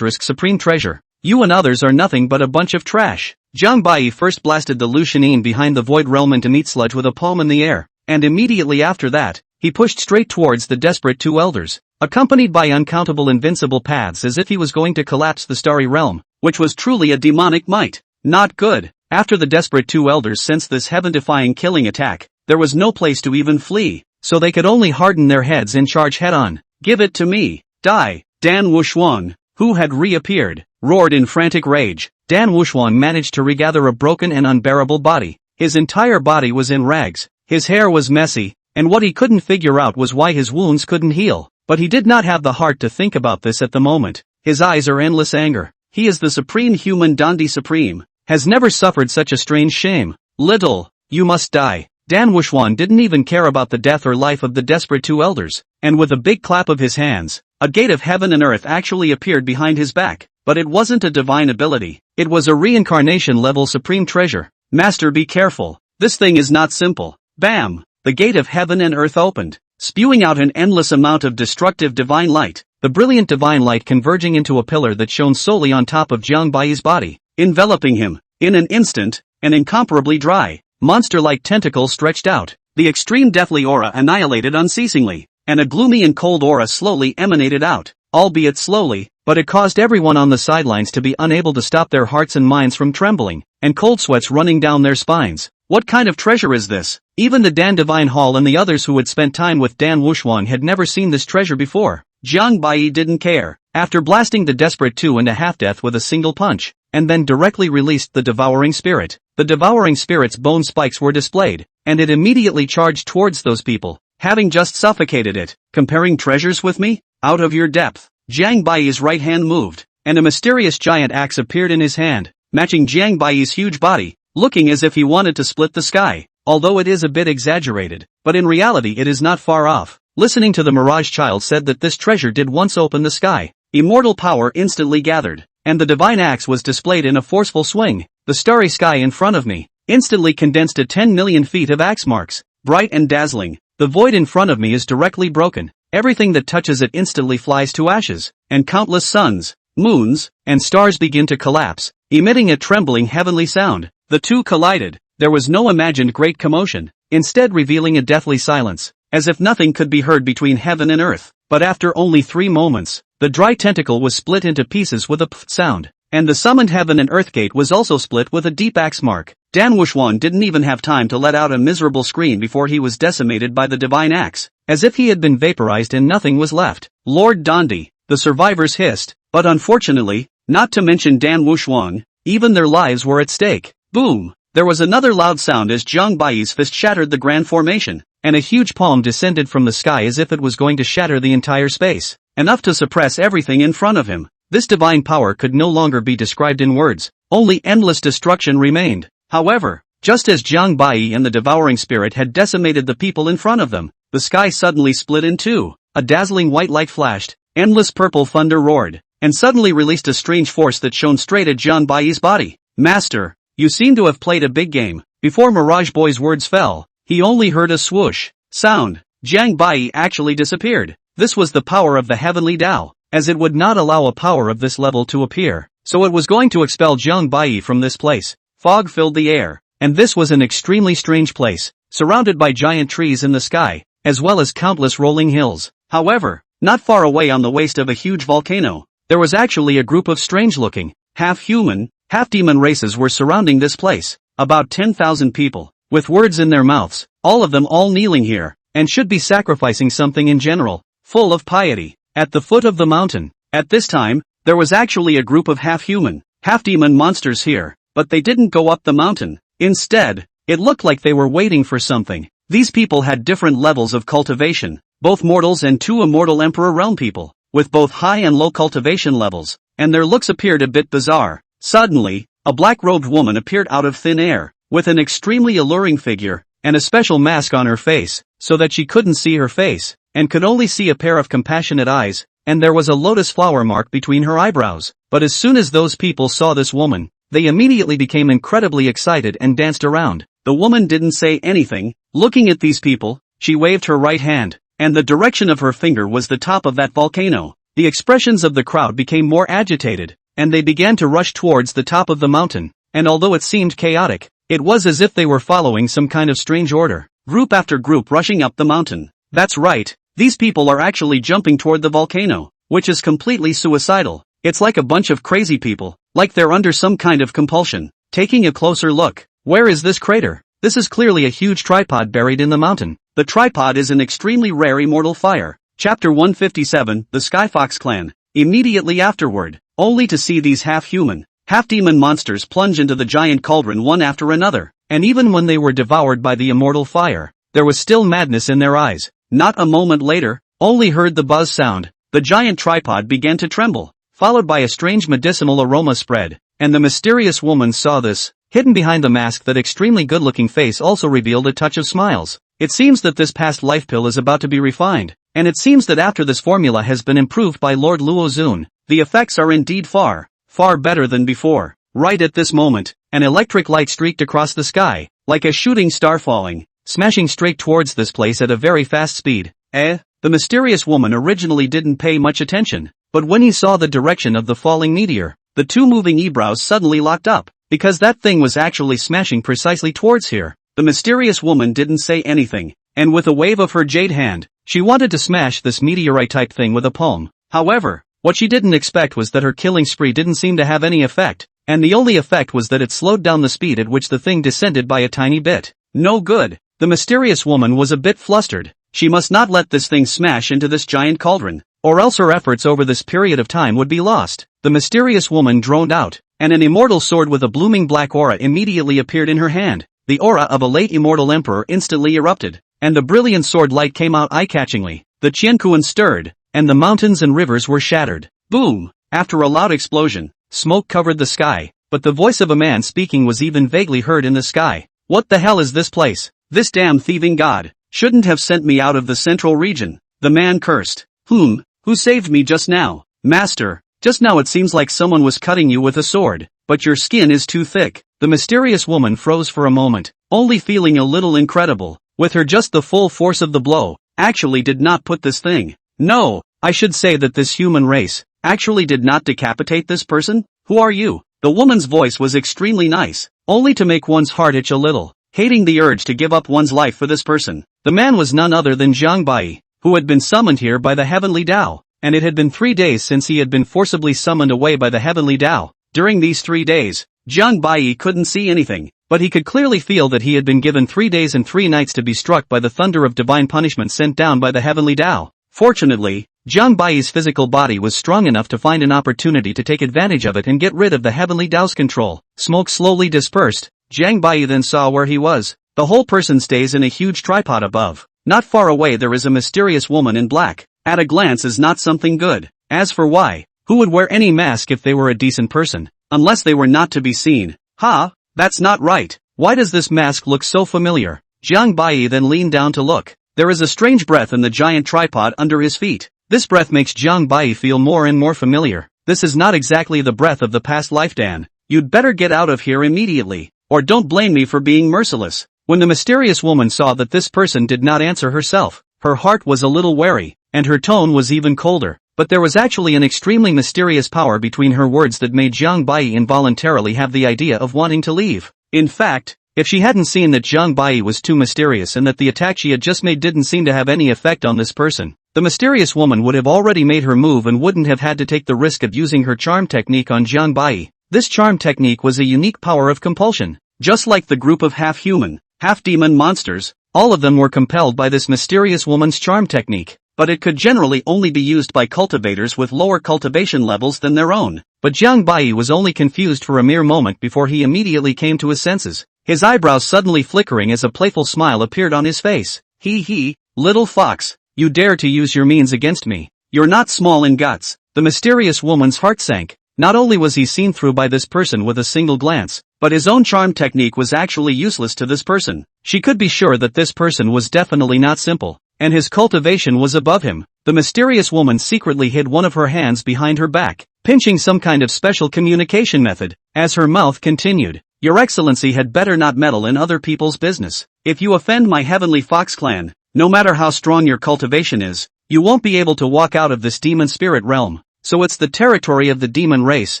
supreme treasure. You and others are nothing but a bunch of trash. Jiang Bai first blasted the Lu Shinin behind the void realm into meat sludge with a palm in the air, and immediately after that, he pushed straight towards the desperate two elders, accompanied by uncountable invincible paths as if he was going to collapse the starry realm, which was truly a demonic might. Not good. After the desperate two elders sensed this heaven-defying killing attack, there was no place to even flee, so they could only harden their heads and charge head-on. Give it to me. Die. Dan Wushuang, who had reappeared, roared in frantic rage. Dan Wushuang managed to regather a broken and unbearable body. His entire body was in rags, his hair was messy, and what he couldn't figure out was why his wounds couldn't heal. But he did not have the heart to think about this at the moment. His eyes are endless anger. He is the supreme human Dandi Supreme, has never suffered such a strange shame. Little, you must die. Dan Wushuang didn't even care about the death or life of the desperate two elders, and with a big clap of his hands, a gate of heaven and earth actually appeared behind his back. But it wasn't a divine ability, it was a reincarnation-level supreme treasure. Master, be careful, this thing is not simple. Bam! The gate of heaven and earth opened, spewing out an endless amount of destructive divine light, the brilliant divine light converging into a pillar that shone solely on top of Jiang Bai's body, enveloping him. In an instant, an incomparably dry, monster-like tentacle stretched out, the extreme deathly aura annihilated unceasingly, and a gloomy and cold aura slowly emanated out, albeit slowly, but it caused everyone on the sidelines to be unable to stop their hearts and minds from trembling, and cold sweats running down their spines. What kind of treasure is this? Even the Dan Divine Hall and the others who had spent time with Dan Wushuang had never seen this treasure before. Jiang Bai didn't care. After blasting the desperate two into half-death with a single punch, and then directly released the devouring spirit, the devouring spirit's bone spikes were displayed, and it immediately charged towards those people, having just suffocated it. Comparing treasures with me? Out of your depth. Jiang Bai's right hand moved, and a mysterious giant axe appeared in his hand, matching Jiang Bai's huge body, looking as if he wanted to split the sky, although it is a bit exaggerated, but in reality it is not far off. Listening to the Mirage Child said that this treasure did once open the sky. Immortal power instantly gathered, and the divine axe was displayed in a forceful swing. The starry sky in front of me instantly condensed to 10 million feet of axe marks, bright and dazzling. The void in front of me is directly broken. Everything that touches it instantly flies to ashes, and countless suns, moons, and stars begin to collapse, emitting a trembling heavenly sound. The two collided. There was no imagined great commotion, instead revealing a deathly silence, as if nothing could be heard between heaven and earth. But after only 3 moments, the dry tentacle was split into pieces with a pft sound, and the summoned heaven and earth gate was also split with a deep axe mark. Dan Wushuang didn't even have time to let out a miserable scream before he was decimated by the divine axe, as if he had been vaporized and nothing was left. Lord Dandi, the survivors hissed, but unfortunately, not to mention Dan Wushuang, even their lives were at stake. Boom! There was another loud sound as Jiang Bai's fist shattered the grand formation, and a huge palm descended from the sky as if it was going to shatter the entire space, enough to suppress everything in front of him. This divine power could no longer be described in words, only endless destruction remained. However, just as Jiang Bai and the devouring spirit had decimated the people in front of them, the sky suddenly split in two, a dazzling white light flashed, endless purple thunder roared, and suddenly released a strange force that shone straight at Jiang Bai's body. Master, you seem to have played a big game. Before Mirage Boy's words fell, he only heard a swoosh sound. Jiang Bai actually disappeared. This was the power of the heavenly Tao, as it would not allow a power of this level to appear, so it was going to expel Jiang Bai from this place. Fog filled the air, and this was an extremely strange place, surrounded by giant trees in the sky, as well as countless rolling hills. However, not far away on the waist of a huge volcano, there was actually a group of strange-looking, half-human, half-demon races were surrounding this place, about 10,000 people, with words in their mouths, all of them all kneeling here, and should be sacrificing something in general, full of piety, at the foot of the mountain. At this time, There was actually a group of half-human, half-demon monsters here, but they didn't go up the mountain. Instead, it looked like they were waiting for something. These people had different levels of cultivation, both mortals and two immortal Emperor Realm people, with both high and low cultivation levels, and their looks appeared a bit bizarre. Suddenly, a black-robed woman appeared out of thin air, with an extremely alluring figure, and a special mask on her face, so that she couldn't see her face, and could only see a pair of compassionate eyes, and there was a lotus flower mark between her eyebrows. But as soon as those people saw this woman, they immediately became incredibly excited and danced around. The woman didn't say anything. Looking at these people, she waved her right hand, and the direction of her finger was the top of that volcano. The expressions of the crowd became more agitated, and they began to rush towards the top of the mountain, and although it seemed chaotic, it was as if they were following some kind of strange order. Group after group rushing up the mountain. That's right, these people are actually jumping toward the volcano, which is completely suicidal. It's like a bunch of crazy people, like they're under some kind of compulsion. Taking a closer look, where is this crater? This is clearly a huge tripod buried in the mountain. The tripod is an extremely rare immortal fire. Chapter 157, The Skyfox Clan. Immediately afterward, only to see these half-human, half-demon monsters plunge into the giant cauldron one after another, and even when they were devoured by the immortal fire, there was still madness in their eyes. Not a moment later, only heard the buzz sound, the giant tripod began to tremble, followed by a strange medicinal aroma spread, and the mysterious woman saw this. Hidden behind the mask, that extremely good-looking face also revealed a touch of smiles. It seems that this past life pill is about to be refined, and it seems that after this formula has been improved by Lord Luo Zun, the effects are indeed far, far better than before. Right at this moment, an electric light streaked across the sky, like a shooting star falling, smashing straight towards this place at a very fast speed. The mysterious woman originally didn't pay much attention, but when he saw the direction of the falling meteor, the two moving eyebrows suddenly locked up, because that thing was actually smashing precisely towards here. The mysterious woman didn't say anything, and with a wave of her jade hand, she wanted to smash this meteorite-type thing with a palm. However, what she didn't expect was that her killing spree didn't seem to have any effect, and the only effect was that it slowed down the speed at which the thing descended by a tiny bit. No good. The mysterious woman was a bit flustered. She must not let this thing smash into this giant cauldron, or else her efforts over this period of time would be lost. The mysterious woman droned out, and an immortal sword with a blooming black aura immediately appeared in her hand. The aura of a late immortal emperor instantly erupted, and the brilliant sword light came out eye-catchingly. The Qianquan stirred, and the mountains and rivers were shattered. Boom! After a loud explosion, smoke covered the sky, but the voice of a man speaking was even vaguely heard in the sky. What the hell is this place? This damn thieving god shouldn't have sent me out of the central region. The man cursed. Who saved me just now? Master, just now it seems like someone was cutting you with a sword, but your skin is too thick. The mysterious woman froze for a moment, only feeling a little incredible. With her, just the full force of the blow actually did not put this thing. No, I should say that this human race actually did not decapitate this person. Who are you? The woman's voice was extremely nice, only to make one's heart itch a little, hating the urge to give up one's life for this person. The man was none other than Zhang Bai, who had been summoned here by the Heavenly Tao, and it had been 3 days since he had been forcibly summoned away by the Heavenly Tao. During these 3 days, Zhang Bai couldn't see anything, but he could clearly feel that he had been given 3 days and 3 nights to be struck by the thunder of divine punishment sent down by the Heavenly Tao. Fortunately, Zhang Bai's physical body was strong enough to find an opportunity to take advantage of it and get rid of the Heavenly Tao's control. Smoke slowly dispersed. Zhang Bai then saw where he was. The whole person stays in a huge tripod above. Not far away there is a mysterious woman in black. At a glance is not something good. As for why, who would wear any mask if they were a decent person, unless they were not to be seen? That's not right. Why does this mask look so familiar? Zhang Bai then leaned down to look. There is a strange breath in the giant tripod under his feet. This breath makes Zhang Bai feel more and more familiar. This is not exactly the breath of the past life, Dan. You'd better get out of here immediately, or don't blame me for being merciless. When the mysterious woman saw that this person did not answer herself, her heart was a little wary, and her tone was even colder. But there was actually an extremely mysterious power between her words that made Zhang Bai involuntarily have the idea of wanting to leave. In fact, if she hadn't seen that Zhang Bai was too mysterious and that the attack she had just made didn't seem to have any effect on this person, the mysterious woman would have already made her move and wouldn't have had to take the risk of using her charm technique on Zhang Bai. This charm technique was a unique power of compulsion. Just like the group of half-human, half-demon monsters, all of them were compelled by this mysterious woman's charm technique. but it could generally only be used by cultivators with lower cultivation levels than their own. But Jiang Bai was only confused for a mere moment before he immediately came to his senses, his eyebrows suddenly flickering as a playful smile appeared on his face. He, little fox, you dare to use your means against me. You're not small in guts. The mysterious woman's heart sank. Not only was he seen through by this person with a single glance, but his own charm technique was actually useless to this person. She could be sure that this person was definitely not simple, and his cultivation was above him. The mysterious woman secretly hid one of her hands behind her back, pinching some kind of special communication method, as her mouth continued. Your Excellency had better not meddle in other people's business. If you offend my heavenly fox clan, no matter how strong your cultivation is, you won't be able to walk out of this demon spirit realm. So it's the territory of the demon race,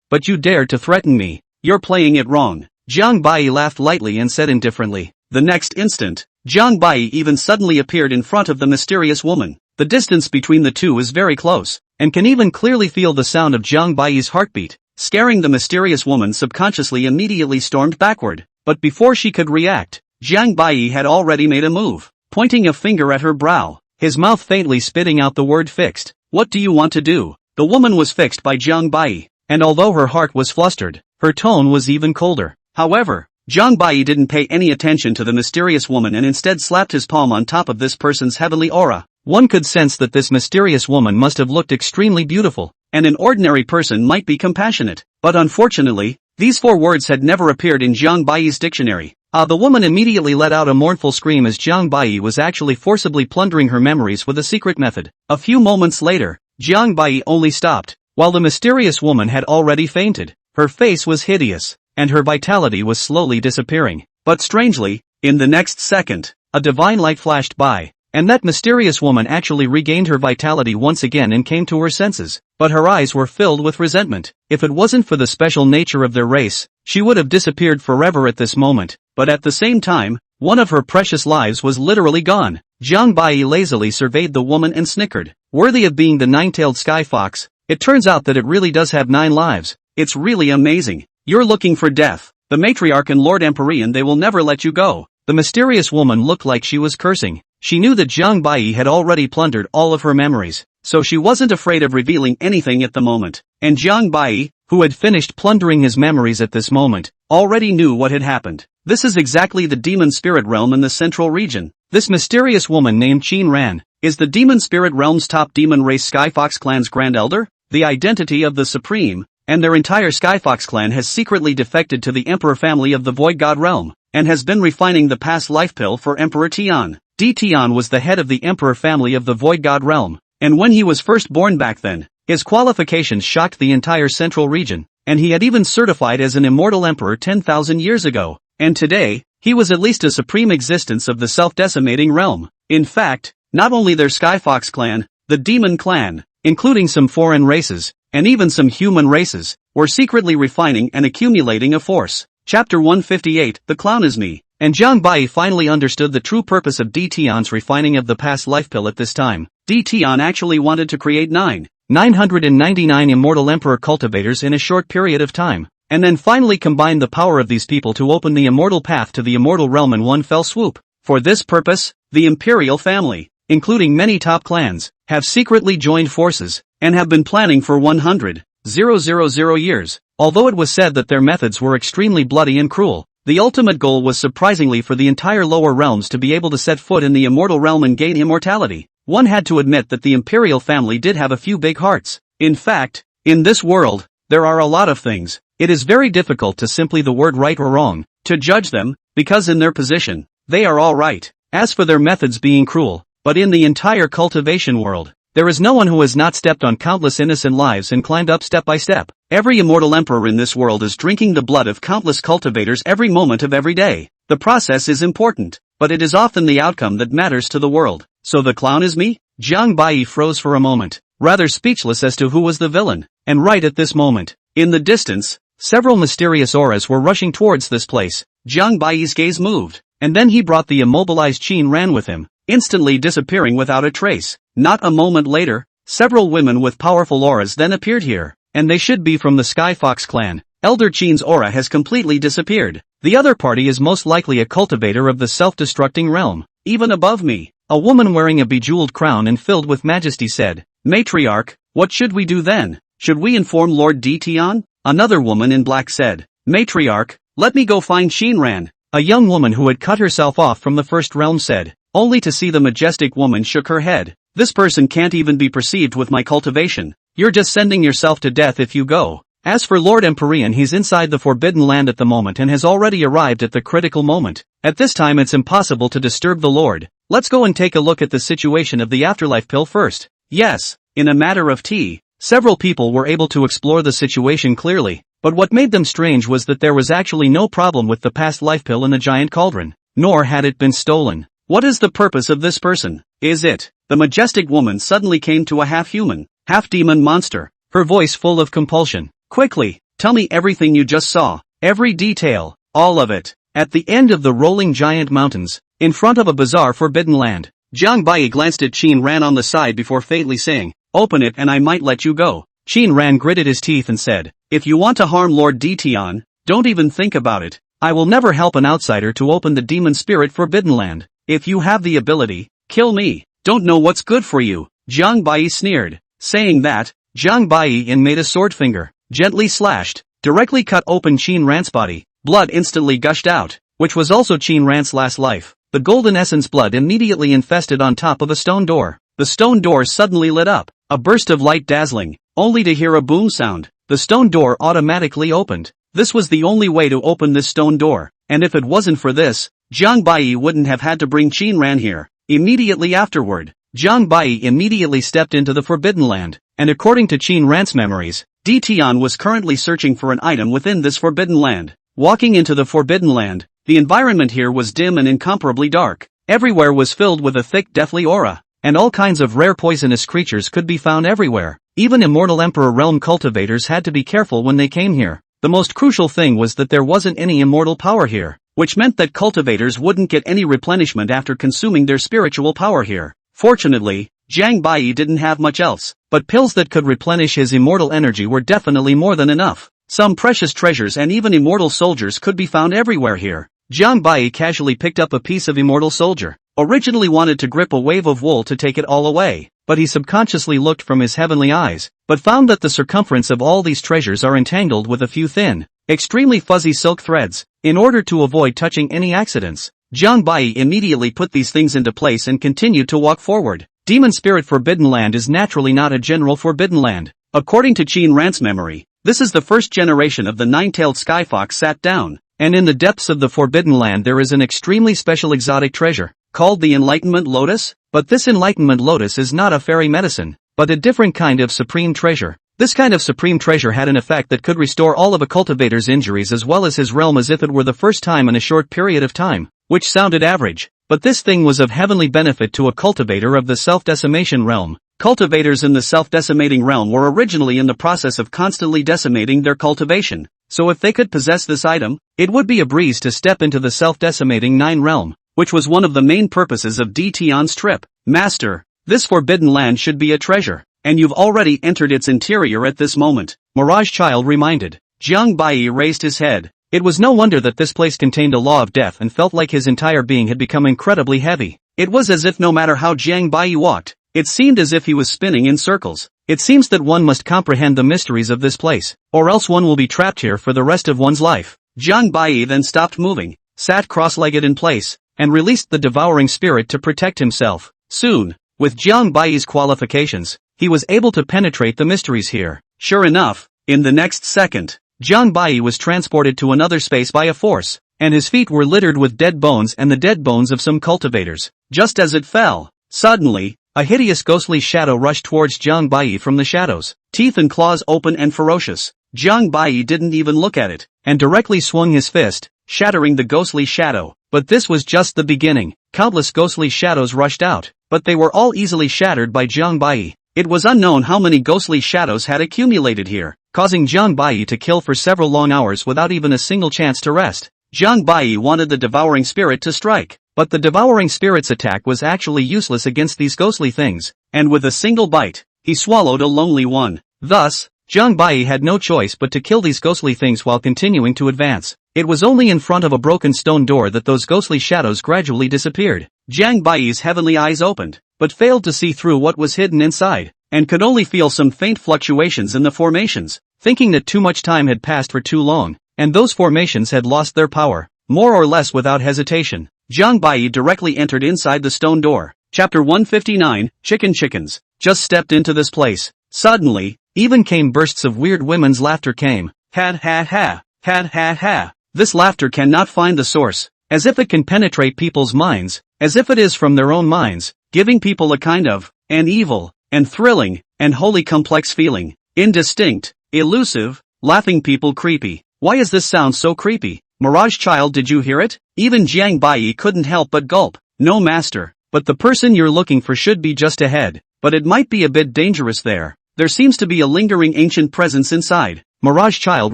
but you dare to threaten me. You're playing it wrong. Jiang Bai laughed lightly and said indifferently. The next instant, Jiang Bai even suddenly appeared in front of the mysterious woman. The distance between the two is very close, and can even clearly feel the sound of Jiang Bai's heartbeat. Scaring the mysterious woman subconsciously immediately stormed backward, but before she could react, Jiang Bai had already made a move, pointing a finger at her brow, his mouth faintly spitting out the word fixed. What do you want to do? The woman was fixed by Jiang Bai, and although her heart was flustered, her tone was even colder. However, Jiang Bai didn't pay any attention to the mysterious woman and instead slapped his palm on top of this person's heavenly aura. One could sense that this mysterious woman must have looked extremely beautiful, and an ordinary person might be compassionate. But unfortunately, these four words had never appeared in Jiang Bai's dictionary. The woman immediately let out a mournful scream as Jiang Bai was actually forcibly plundering her memories with a secret method. A few moments later, Jiang Bai only stopped, while the mysterious woman had already fainted. Her face was hideous, and her vitality was slowly disappearing. But strangely, in the next second, a divine light flashed by, and that mysterious woman actually regained her vitality once again and came to her senses. But her eyes were filled with resentment. If it wasn't for the special nature of their race, she would have disappeared forever at this moment. But at the same time, one of her precious lives was literally gone. Jiang Bai lazily surveyed the woman and snickered. Worthy of being the nine-tailed sky fox, it turns out that it really does have 9 lives. It's really amazing. You're looking for death. The matriarch and Lord Empyrean, they will never let you go. The mysterious woman looked like she was cursing. She knew that Jiang Bai had already plundered all of her memories, so she wasn't afraid of revealing anything at the moment. And Jiang Bai, who had finished plundering his memories at this moment, already knew what had happened. This is exactly the demon spirit realm in the central region. This mysterious woman named Qin Ran is the demon spirit realm's top demon race Skyfox clan's grand elder, the identity of the Supreme, and their entire Skyfox clan has secretly defected to the Emperor family of the Void God realm, and has been refining the past life pill for Emperor Tian. Tian was the head of the Emperor family of the Void God realm, and when he was first born back then, his qualifications shocked the entire central region, and he had even certified as an immortal emperor 10,000 years ago. And today, he was at least a supreme existence of the self-decimating realm. In fact, not only their Skyfox clan, the Demon clan, including some foreign races, and even some human races, were secretly refining and accumulating a force. Chapter 158, The Clown is Me. And Jiang Bai finally understood the true purpose of Tian's refining of the past life pill at this time. Tian actually wanted to create 999 immortal emperor cultivators in a short period of time, and then finally combine the power of these people to open the immortal path to the immortal realm in one fell swoop. For this purpose, the imperial family, including many top clans, have secretly joined forces, and have been planning for 100,000 years. Although it was said that their methods were extremely bloody and cruel, the ultimate goal was surprisingly for the entire lower realms to be able to set foot in the immortal realm and gain immortality. One had to admit that the imperial family did have a few big hearts. In fact, in this world, there are a lot of things. It is very difficult to simply the word right or wrong, to judge them, because in their position, they are all right. As for their methods being cruel, but in the entire cultivation world, there is no one who has not stepped on countless innocent lives and climbed up step by step. Every immortal emperor in this world is drinking the blood of countless cultivators every moment of every day. The process is important, but it is often the outcome that matters to the world. So the clown is me? Jiang Bai froze for a moment, rather speechless as to who was the villain. And right at this moment, in the distance, several mysterious auras were rushing towards this place. Jiang Bai's gaze moved, and then he brought the immobilized Qin Ran with him, instantly disappearing without a trace. Not a moment later, several women with powerful auras then appeared here, and they should be from the Skyfox clan. Elder Qin's aura has completely disappeared. The other party is most likely a cultivator of the self-destructing realm. Even above me, A woman wearing a bejeweled crown and filled with majesty said, "Matriarch, what should we do then? Should we inform Lord Ditian?" Another woman in black said, "Matriarch, let me go find Shinran." A young woman who had cut herself off from the first realm said, only to see the majestic woman shook her head. "This person can't even be perceived with my cultivation. You're just sending yourself to death if you go." As for Lord Empyrean, he's inside the Forbidden Land at the moment and has already arrived at the critical moment. At this time it's impossible to disturb the Lord. Let's go and take a look at the situation of the afterlife pill first. Yes, in a matter of tea, several people were able to explore the situation clearly, but what made them strange was that there was actually no problem with the past life pill in the giant cauldron, nor had it been stolen. What is the purpose of this person? Is it? The majestic woman suddenly came to a half-human, half-demon monster, her voice full of compulsion. "Quickly, tell me everything you just saw, every detail, all of it." At the end of the rolling giant mountains, in front of a bizarre forbidden land, Jiang Bai glanced at Qin Ran on the side before faintly saying, "Open it and I might let you go." Qin Ran gritted his teeth and said, "If you want to harm Lord Ditian, don't even think about it. I will never help an outsider to open the demon spirit forbidden land. If you have the ability, kill me. Don't know what's good for you." Jiang Bai sneered. Saying that, Jiang Bai made a sword finger, gently slashed, directly cut open Qin Ran's body. Blood instantly gushed out, which was also Qin Ran's last life. The golden essence blood immediately infested on top of a stone door. The stone door suddenly lit up, a burst of light dazzling, only to hear a boom sound. The stone door automatically opened. This was the only way to open this stone door, and if it wasn't for this, Jiang Bai wouldn't have had to bring Qin Ran here. Immediately afterward, Jiang Bai immediately stepped into the Forbidden Land, and according to Qin Ran's memories, Ditian was currently searching for an item within this Forbidden Land. Walking into the Forbidden Land, the environment here was dim and incomparably dark. Everywhere was filled with a thick deathly aura, and all kinds of rare poisonous creatures could be found everywhere. Even immortal Emperor Realm cultivators had to be careful when they came here. The most crucial thing was that there wasn't any immortal power here, which meant that cultivators wouldn't get any replenishment after consuming their spiritual power here. Fortunately, Jiang Bai didn't have much else, but pills that could replenish his immortal energy were definitely more than enough. Some precious treasures and even immortal soldiers could be found everywhere here. Jiang Bai casually picked up a piece of immortal soldier, originally wanted to grip a wave of wool to take it all away, but he subconsciously looked from his heavenly eyes, but found that the circumference of all these treasures are entangled with a few thin, extremely fuzzy silk threads. In order to avoid touching any accidents, Jiang Bai immediately put these things into place and continued to walk forward. Demon Spirit Forbidden Land is naturally not a general forbidden land. According to Qin Ran's memory, this is the first generation of the nine-tailed skyfox sat down, and in the depths of the Forbidden Land there is an extremely special exotic treasure, called the Enlightenment Lotus, but this Enlightenment Lotus is not a fairy medicine, but a different kind of supreme treasure. This kind of supreme treasure had an effect that could restore all of a cultivator's injuries as well as his realm as if it were the first time in a short period of time, which sounded average, but this thing was of heavenly benefit to a cultivator of the self-decimation realm. Cultivators in the self-decimating realm were originally in the process of constantly decimating their cultivation, so if they could possess this item, it would be a breeze to step into the self-decimating 9 realm, which was one of the main purposes of Ditian's trip. "Master, this forbidden land should be a treasure, and you've already entered its interior at this moment," Mirage Child reminded. Jiang Bai raised his head. It was no wonder that this place contained a law of death and felt like his entire being had become incredibly heavy. It was as if no matter how Jiang Bai walked, it seemed as if he was spinning in circles. It seems that one must comprehend the mysteries of this place, or else one will be trapped here for the rest of one's life. Jiang Bai then stopped moving, sat cross-legged in place, and released the devouring spirit to protect himself. Soon, with Jiang Bai's qualifications, he was able to penetrate the mysteries here. Sure enough, in the next second, Jiang Bai was transported to another space by a force, and his feet were littered with dead bones and the dead bones of some cultivators. Just as it fell, suddenly, a hideous ghostly shadow rushed towards Jiang Bai from the shadows, teeth and claws open and ferocious. Jiang Bai didn't even look at it, and directly swung his fist, shattering the ghostly shadow. But this was just the beginning. Countless ghostly shadows rushed out, but they were all easily shattered by Jiang Bai. It was unknown how many ghostly shadows had accumulated here, causing Jiang Bai to kill for several long hours without even a single chance to rest. Jiang Bai wanted the devouring spirit to strike, but the devouring spirit's attack was actually useless against these ghostly things, and with a single bite, he swallowed a lonely one. Thus, Jiang Bai had no choice but to kill these ghostly things while continuing to advance. It was only in front of a broken stone door that those ghostly shadows gradually disappeared. Jiang Baiyi's heavenly eyes opened, but failed to see through what was hidden inside, and could only feel some faint fluctuations in the formations, thinking that too much time had passed for too long, and those formations had lost their power. More or less without hesitation, Jiang Baiyi directly entered inside the stone door. Chapter 159, Chickens. Just stepped into this place. Suddenly, even came bursts of weird women's laughter came. Had ha. This laughter cannot find the source, as if it can penetrate people's minds, as if it is from their own minds, giving people a kind of, an evil, and thrilling, and wholly complex feeling. Indistinct, elusive, laughing people creepy. Why is this sound so creepy? Mirage child, did you hear it? Even Jiang Baiyi couldn't help but gulp. No master, but the person you're looking for should be just ahead, but it might be a bit dangerous there. There seems to be a lingering ancient presence inside. Mirage child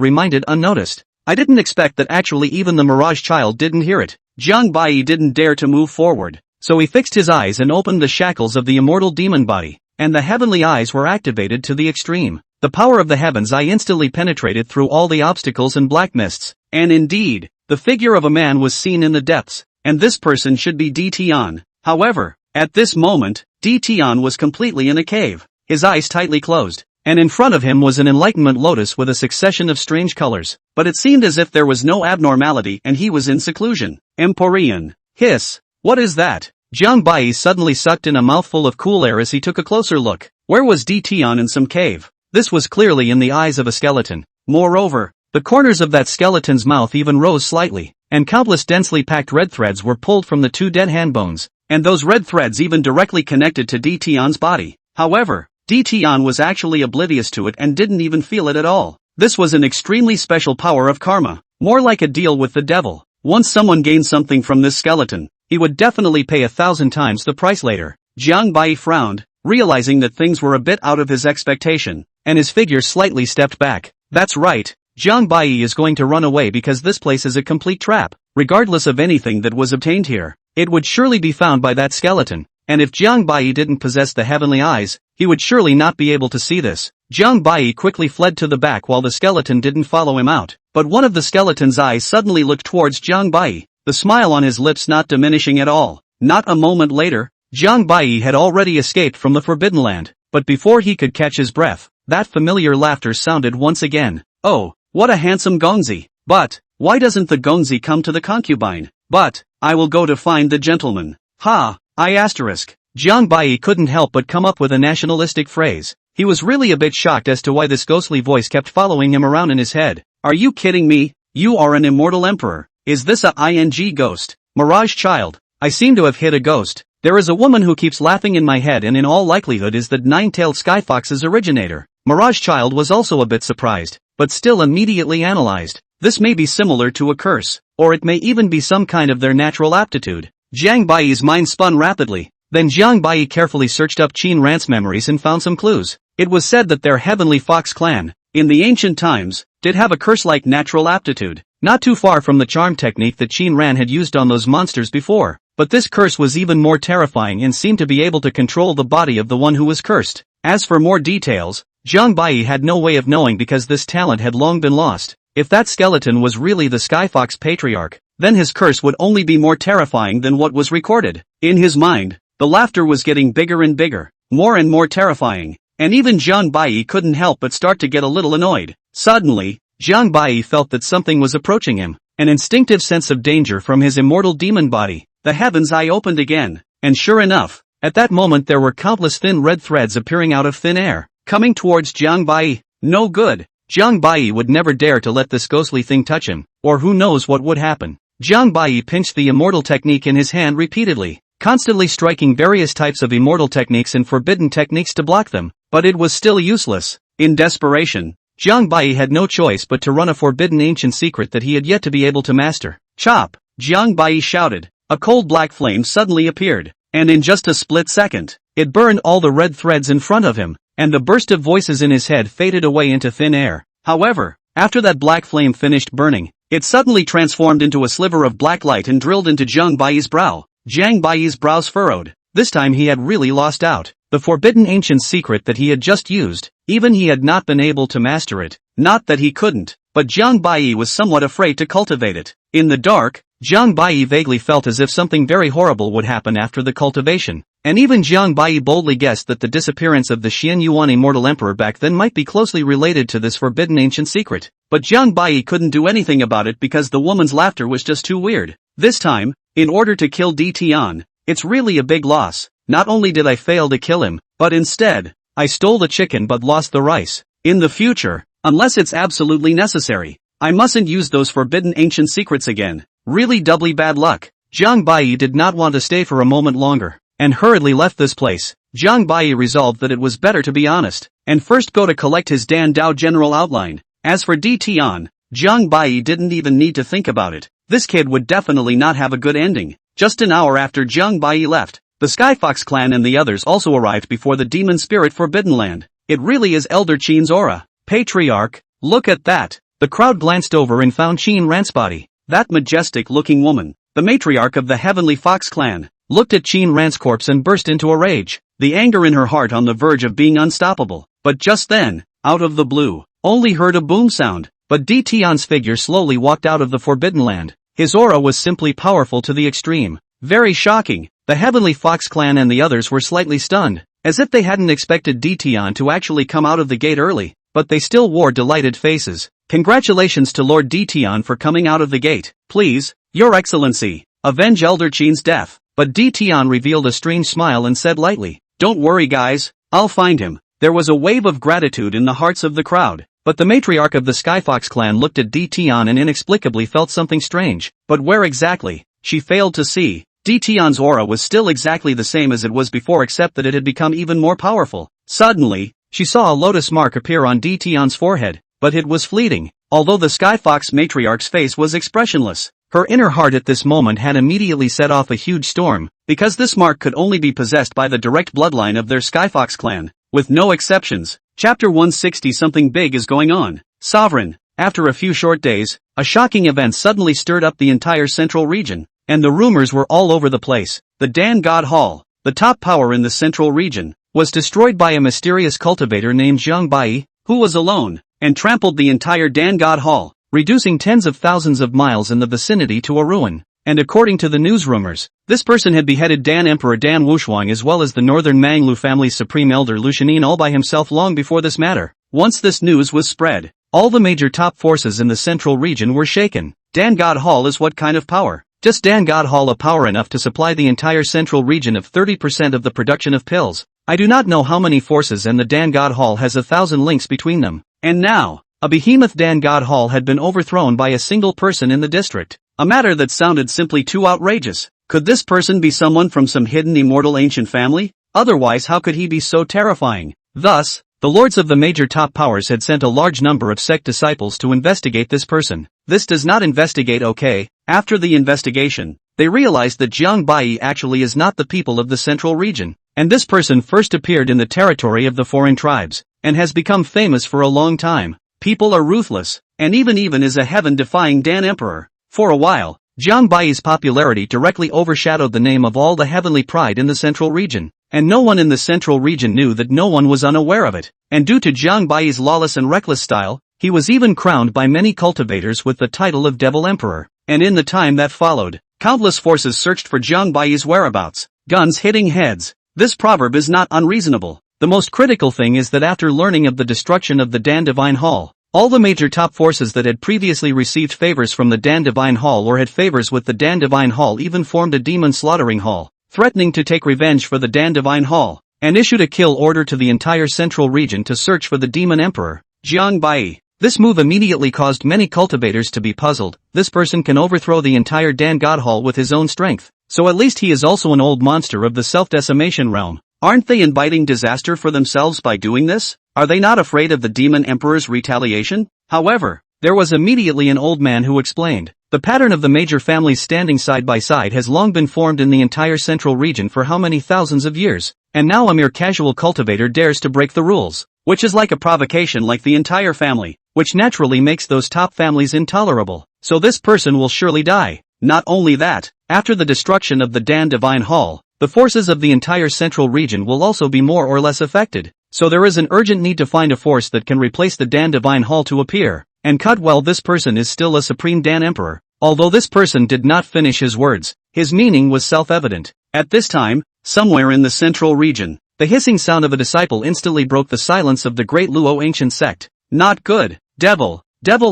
reminded unnoticed. I didn't expect that actually even the Mirage child didn't hear it. Jiang Baiyi didn't dare to move forward, so he fixed his eyes and opened the shackles of the immortal demon body, and the heavenly eyes were activated to the extreme. The power of the heaven's eye instantly penetrated through all the obstacles and black mists, and indeed, the figure of a man was seen in the depths, and this person should be Di Tian. However, at this moment, Di Tian was completely in a cave, his eyes tightly closed, and in front of him was an enlightenment lotus with a succession of strange colors, but it seemed as if there was no abnormality and he was in seclusion. Empyrean. Hiss. What is that? Jiang Baiyi suddenly sucked in a mouthful of cool air as he took a closer look. Where was Di Tian? In some cave? This was clearly in the eyes of a skeleton. Moreover, the corners of that skeleton's mouth even rose slightly, and countless densely packed red threads were pulled from the two dead hand bones, and those red threads even directly connected to Di Tian's body. However, Di Tian was actually oblivious to it and didn't even feel it at all. This was an extremely special power of karma, more like a deal with the devil. Once someone gained something from this skeleton, he would definitely pay 1,000 times the price later. Jiang Baiyi frowned, realizing that things were a bit out of his expectation, and his figure slightly stepped back. That's right, Jiang Baiyi is going to run away because this place is a complete trap. Regardless of anything that was obtained here, it would surely be found by that skeleton, and if Jiang Baiyi didn't possess the heavenly eyes, he would surely not be able to see this. Jiang Baiyi quickly fled to the back while the skeleton didn't follow him out, but one of the skeleton's eyes suddenly looked towards Jiang Baiyi, the smile on his lips not diminishing at all. Not a moment later, Jiang Baiyi had already escaped from the Forbidden Land, but before he could catch his breath, that familiar laughter sounded once again. Oh, what a handsome Gongzi! But, why doesn't the Gongzi come to the concubine? But, I will go to find the gentleman. Ha! Jiang Baiyi couldn't help but come up with a nationalistic phrase. He was really a bit shocked as to why this ghostly voice kept following him around in his head. Are you kidding me? You are an immortal emperor. Is this a ING ghost? Mirage child, I seem to have hit a ghost. There is a woman who keeps laughing in my head and in all likelihood is the nine-tailed skyfox's originator. Mirage child was also a bit surprised, but still immediately analyzed. This may be similar to a curse, or it may even be some kind of their natural aptitude. Jiang Baiyi's mind spun rapidly. Then Jiang Baiyi carefully searched up Qin Ran's memories and found some clues. It was said that their heavenly fox clan, in the ancient times, did have a curse-like natural aptitude, not too far from the charm technique that Qin Ran had used on those monsters before. But this curse was even more terrifying and seemed to be able to control the body of the one who was cursed. As for more details, Jiang Baiyi had no way of knowing because this talent had long been lost. If that skeleton was really the Skyfox patriarch, then his curse would only be more terrifying than what was recorded. In his mind, the laughter was getting bigger and bigger, more and more terrifying, and even Jiang Baiyi couldn't help but start to get a little annoyed. Suddenly, Jiang Baiyi felt that something was approaching him, an instinctive sense of danger from his immortal demon body. The heaven's eye opened again, and sure enough, at that moment there were countless thin red threads appearing out of thin air, coming towards Jiang Baiyi. No good. Jiang Baiyi would never dare to let this ghostly thing touch him, or who knows what would happen. Jiang Baiyi pinched the immortal technique in his hand repeatedly, constantly striking various types of immortal techniques and forbidden techniques to block them, but it was still useless. In desperation, Jiang Baiyi had no choice but to run a forbidden ancient secret that he had yet to be able to master. Chop! Jiang Baiyi shouted. A cold black flame suddenly appeared, and in just a split second, it burned all the red threads in front of him, and the burst of voices in his head faded away into thin air. However, after that black flame finished burning, it suddenly transformed into a sliver of black light and drilled into Jiang Baiyi's brow. Jiang Baiyi's brows furrowed. This time he had really lost out. The forbidden ancient secret that he had just used, even he had not been able to master it. Not that he couldn't, but Jiang Baiyi was somewhat afraid to cultivate it. In the dark, Jiang Bai vaguely felt as if something very horrible would happen after the cultivation. And even Jiang Bai boldly guessed that the disappearance of the Xian Yuan immortal emperor back then might be closely related to this forbidden ancient secret. But Jiang Bai couldn't do anything about it because the woman's laughter was just too weird. This time, in order to kill Di Tian, it's really a big loss. Not only did I fail to kill him, but instead, I stole the chicken but lost the rice. In the future, unless it's absolutely necessary, I mustn't use those forbidden ancient secrets again. Really doubly bad luck. Jiang Bai did not want to stay for a moment longer, and hurriedly left this place. Jiang Bai resolved that it was better to be honest, and first go to collect his Dan Dao general outline. As for Di Tian, Jiang Bai didn't even need to think about it. This kid would definitely not have a good ending. Just an hour after Jiang Bai left, the Skyfox clan and the others also arrived before the demon spirit Forbidden Land. It really is Elder Qin's aura. Patriarch, look at that. The crowd glanced over and found Qin Ran's body. That majestic-looking woman, the matriarch of the Heavenly Fox clan, looked at Qin Ran's corpse and burst into a rage, the anger in her heart on the verge of being unstoppable. But just then, out of the blue, only heard a boom sound, but Di Tian's figure slowly walked out of the Forbidden Land. His aura was simply powerful to the extreme. Very shocking. The Heavenly Fox clan and the others were slightly stunned, as if they hadn't expected Di Tian to actually come out of the gate early, but they still wore delighted faces. Congratulations to Lord Di Tian for coming out of the gate. Please, Your Excellency, avenge Elder Qin's death. But Di Tian revealed a strange smile and said lightly, "Don't worry guys, I'll find him." There was a wave of gratitude in the hearts of the crowd, but the matriarch of the Skyfox clan looked at Di Tian and inexplicably felt something strange. But where exactly? She failed to see. Di Tian's aura was still exactly the same as it was before, except that it had become even more powerful. Suddenly, she saw a lotus mark appear on Di Tian's forehead, but it was fleeting. Although the Skyfox matriarch's face was expressionless, her inner heart at this moment had immediately set off a huge storm, because this mark could only be possessed by the direct bloodline of their Skyfox clan, with no exceptions. Chapter 160. Something big is going on. Sovereign. After a few short days, a shocking event suddenly stirred up the entire central region, and the rumors were all over the place. The Dan God Hall, the top power in the central region, was destroyed by a mysterious cultivator named Jiang Bai, who was alone, and trampled the entire Dan God Hall, reducing tens of thousands of miles in the vicinity to a ruin. And according to the news rumors, this person had beheaded Dan Emperor Dan Wushuang as well as the northern Manglu family's supreme elder Lu Shanin all by himself long before this matter. Once this news was spread, all the major top forces in the central region were shaken. Dan God Hall is what kind of power? Just Dan God Hall a power enough to supply the entire central region of 30% of the production of pills. I do not know how many forces, and the Dan God Hall has 1,000 links between them. And now, a behemoth Dan God Hall had been overthrown by a single person in the district. A matter that sounded simply too outrageous. Could this person be someone from some hidden immortal ancient family? Otherwise, how could he be so terrifying? Thus, the lords of the major top powers had sent a large number of sect disciples to investigate this person. This does not investigate, okay? After the investigation, they realized that Jiang Bai actually is not the people of the central region, and this person first appeared in the territory of the foreign tribes, and has become famous for a long time. People are ruthless, and even is a heaven-defying Dan Emperor. For a while, Jiang Bai's popularity directly overshadowed the name of all the heavenly pride in the central region, and no one in the central region knew that no one was unaware of it. And due to Jiang Bai's lawless and reckless style, he was even crowned by many cultivators with the title of Devil Emperor. And in the time that followed, countless forces searched for Jiang Bai's whereabouts. Guns hitting heads. This proverb is not unreasonable. The most critical thing is that after learning of the destruction of the Dan Divine Hall, all the major top forces that had previously received favors from the Dan Divine Hall or had favors with the Dan Divine Hall even formed a demon slaughtering hall, threatening to take revenge for the Dan Divine Hall, and issued a kill order to the entire central region to search for the demon emperor, Jiang Bai. This move immediately caused many cultivators to be puzzled. This person can overthrow the entire Dan God Hall with his own strength, so at least he is also an old monster of the self-decimation realm. Aren't they inviting disaster for themselves by doing this? Are they not afraid of the demon emperor's retaliation? However, there was immediately an old man who explained, the pattern of the major families standing side by side has long been formed in the entire central region for how many thousands of years, and now a mere casual cultivator dares to break the rules, which is like a provocation like the entire family, which naturally makes those top families intolerable. So this person will surely die. Not only that, after the destruction of the Dan Divine Hall, the forces of the entire central region will also be more or less affected. So there is an urgent need to find a force that can replace the Dan Divine Hall to appear, and cut while this person is still a supreme Dan Emperor. Although this person did not finish his words, his meaning was self-evident. At this time, somewhere in the central region, the hissing sound of a disciple instantly broke the silence of the great Luo ancient sect. Not good. Devil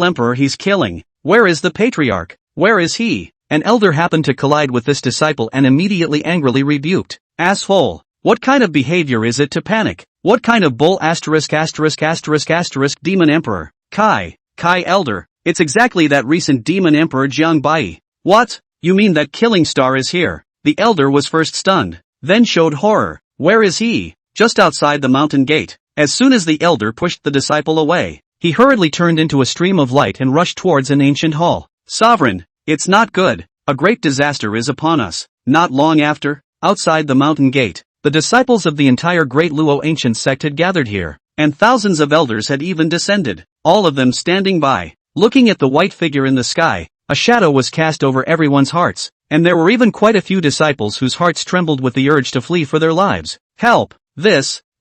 emperor, he's killing. Where is the patriarch? Where is he? An elder happened to collide with this disciple and immediately angrily rebuked. Asshole. What kind of behavior is it to panic? What kind of bull ***** demon emperor? Kai elder. It's exactly that recent demon emperor Jiang Bai. What? You mean that killing star is here? The elder was first stunned, then showed horror. Where is he? Just outside the mountain gate. As soon as the elder pushed the disciple away, he hurriedly turned into a stream of light and rushed towards an ancient hall. Sovereign, it's not good. A great disaster is upon us. Not long after, outside the mountain gate, the disciples of the entire great Luo ancient sect had gathered here, and thousands of elders had even descended, all of them standing by. Looking at the white figure in the sky, a shadow was cast over everyone's hearts, and there were even quite a few disciples whose hearts trembled with the urge to flee for their lives. Help!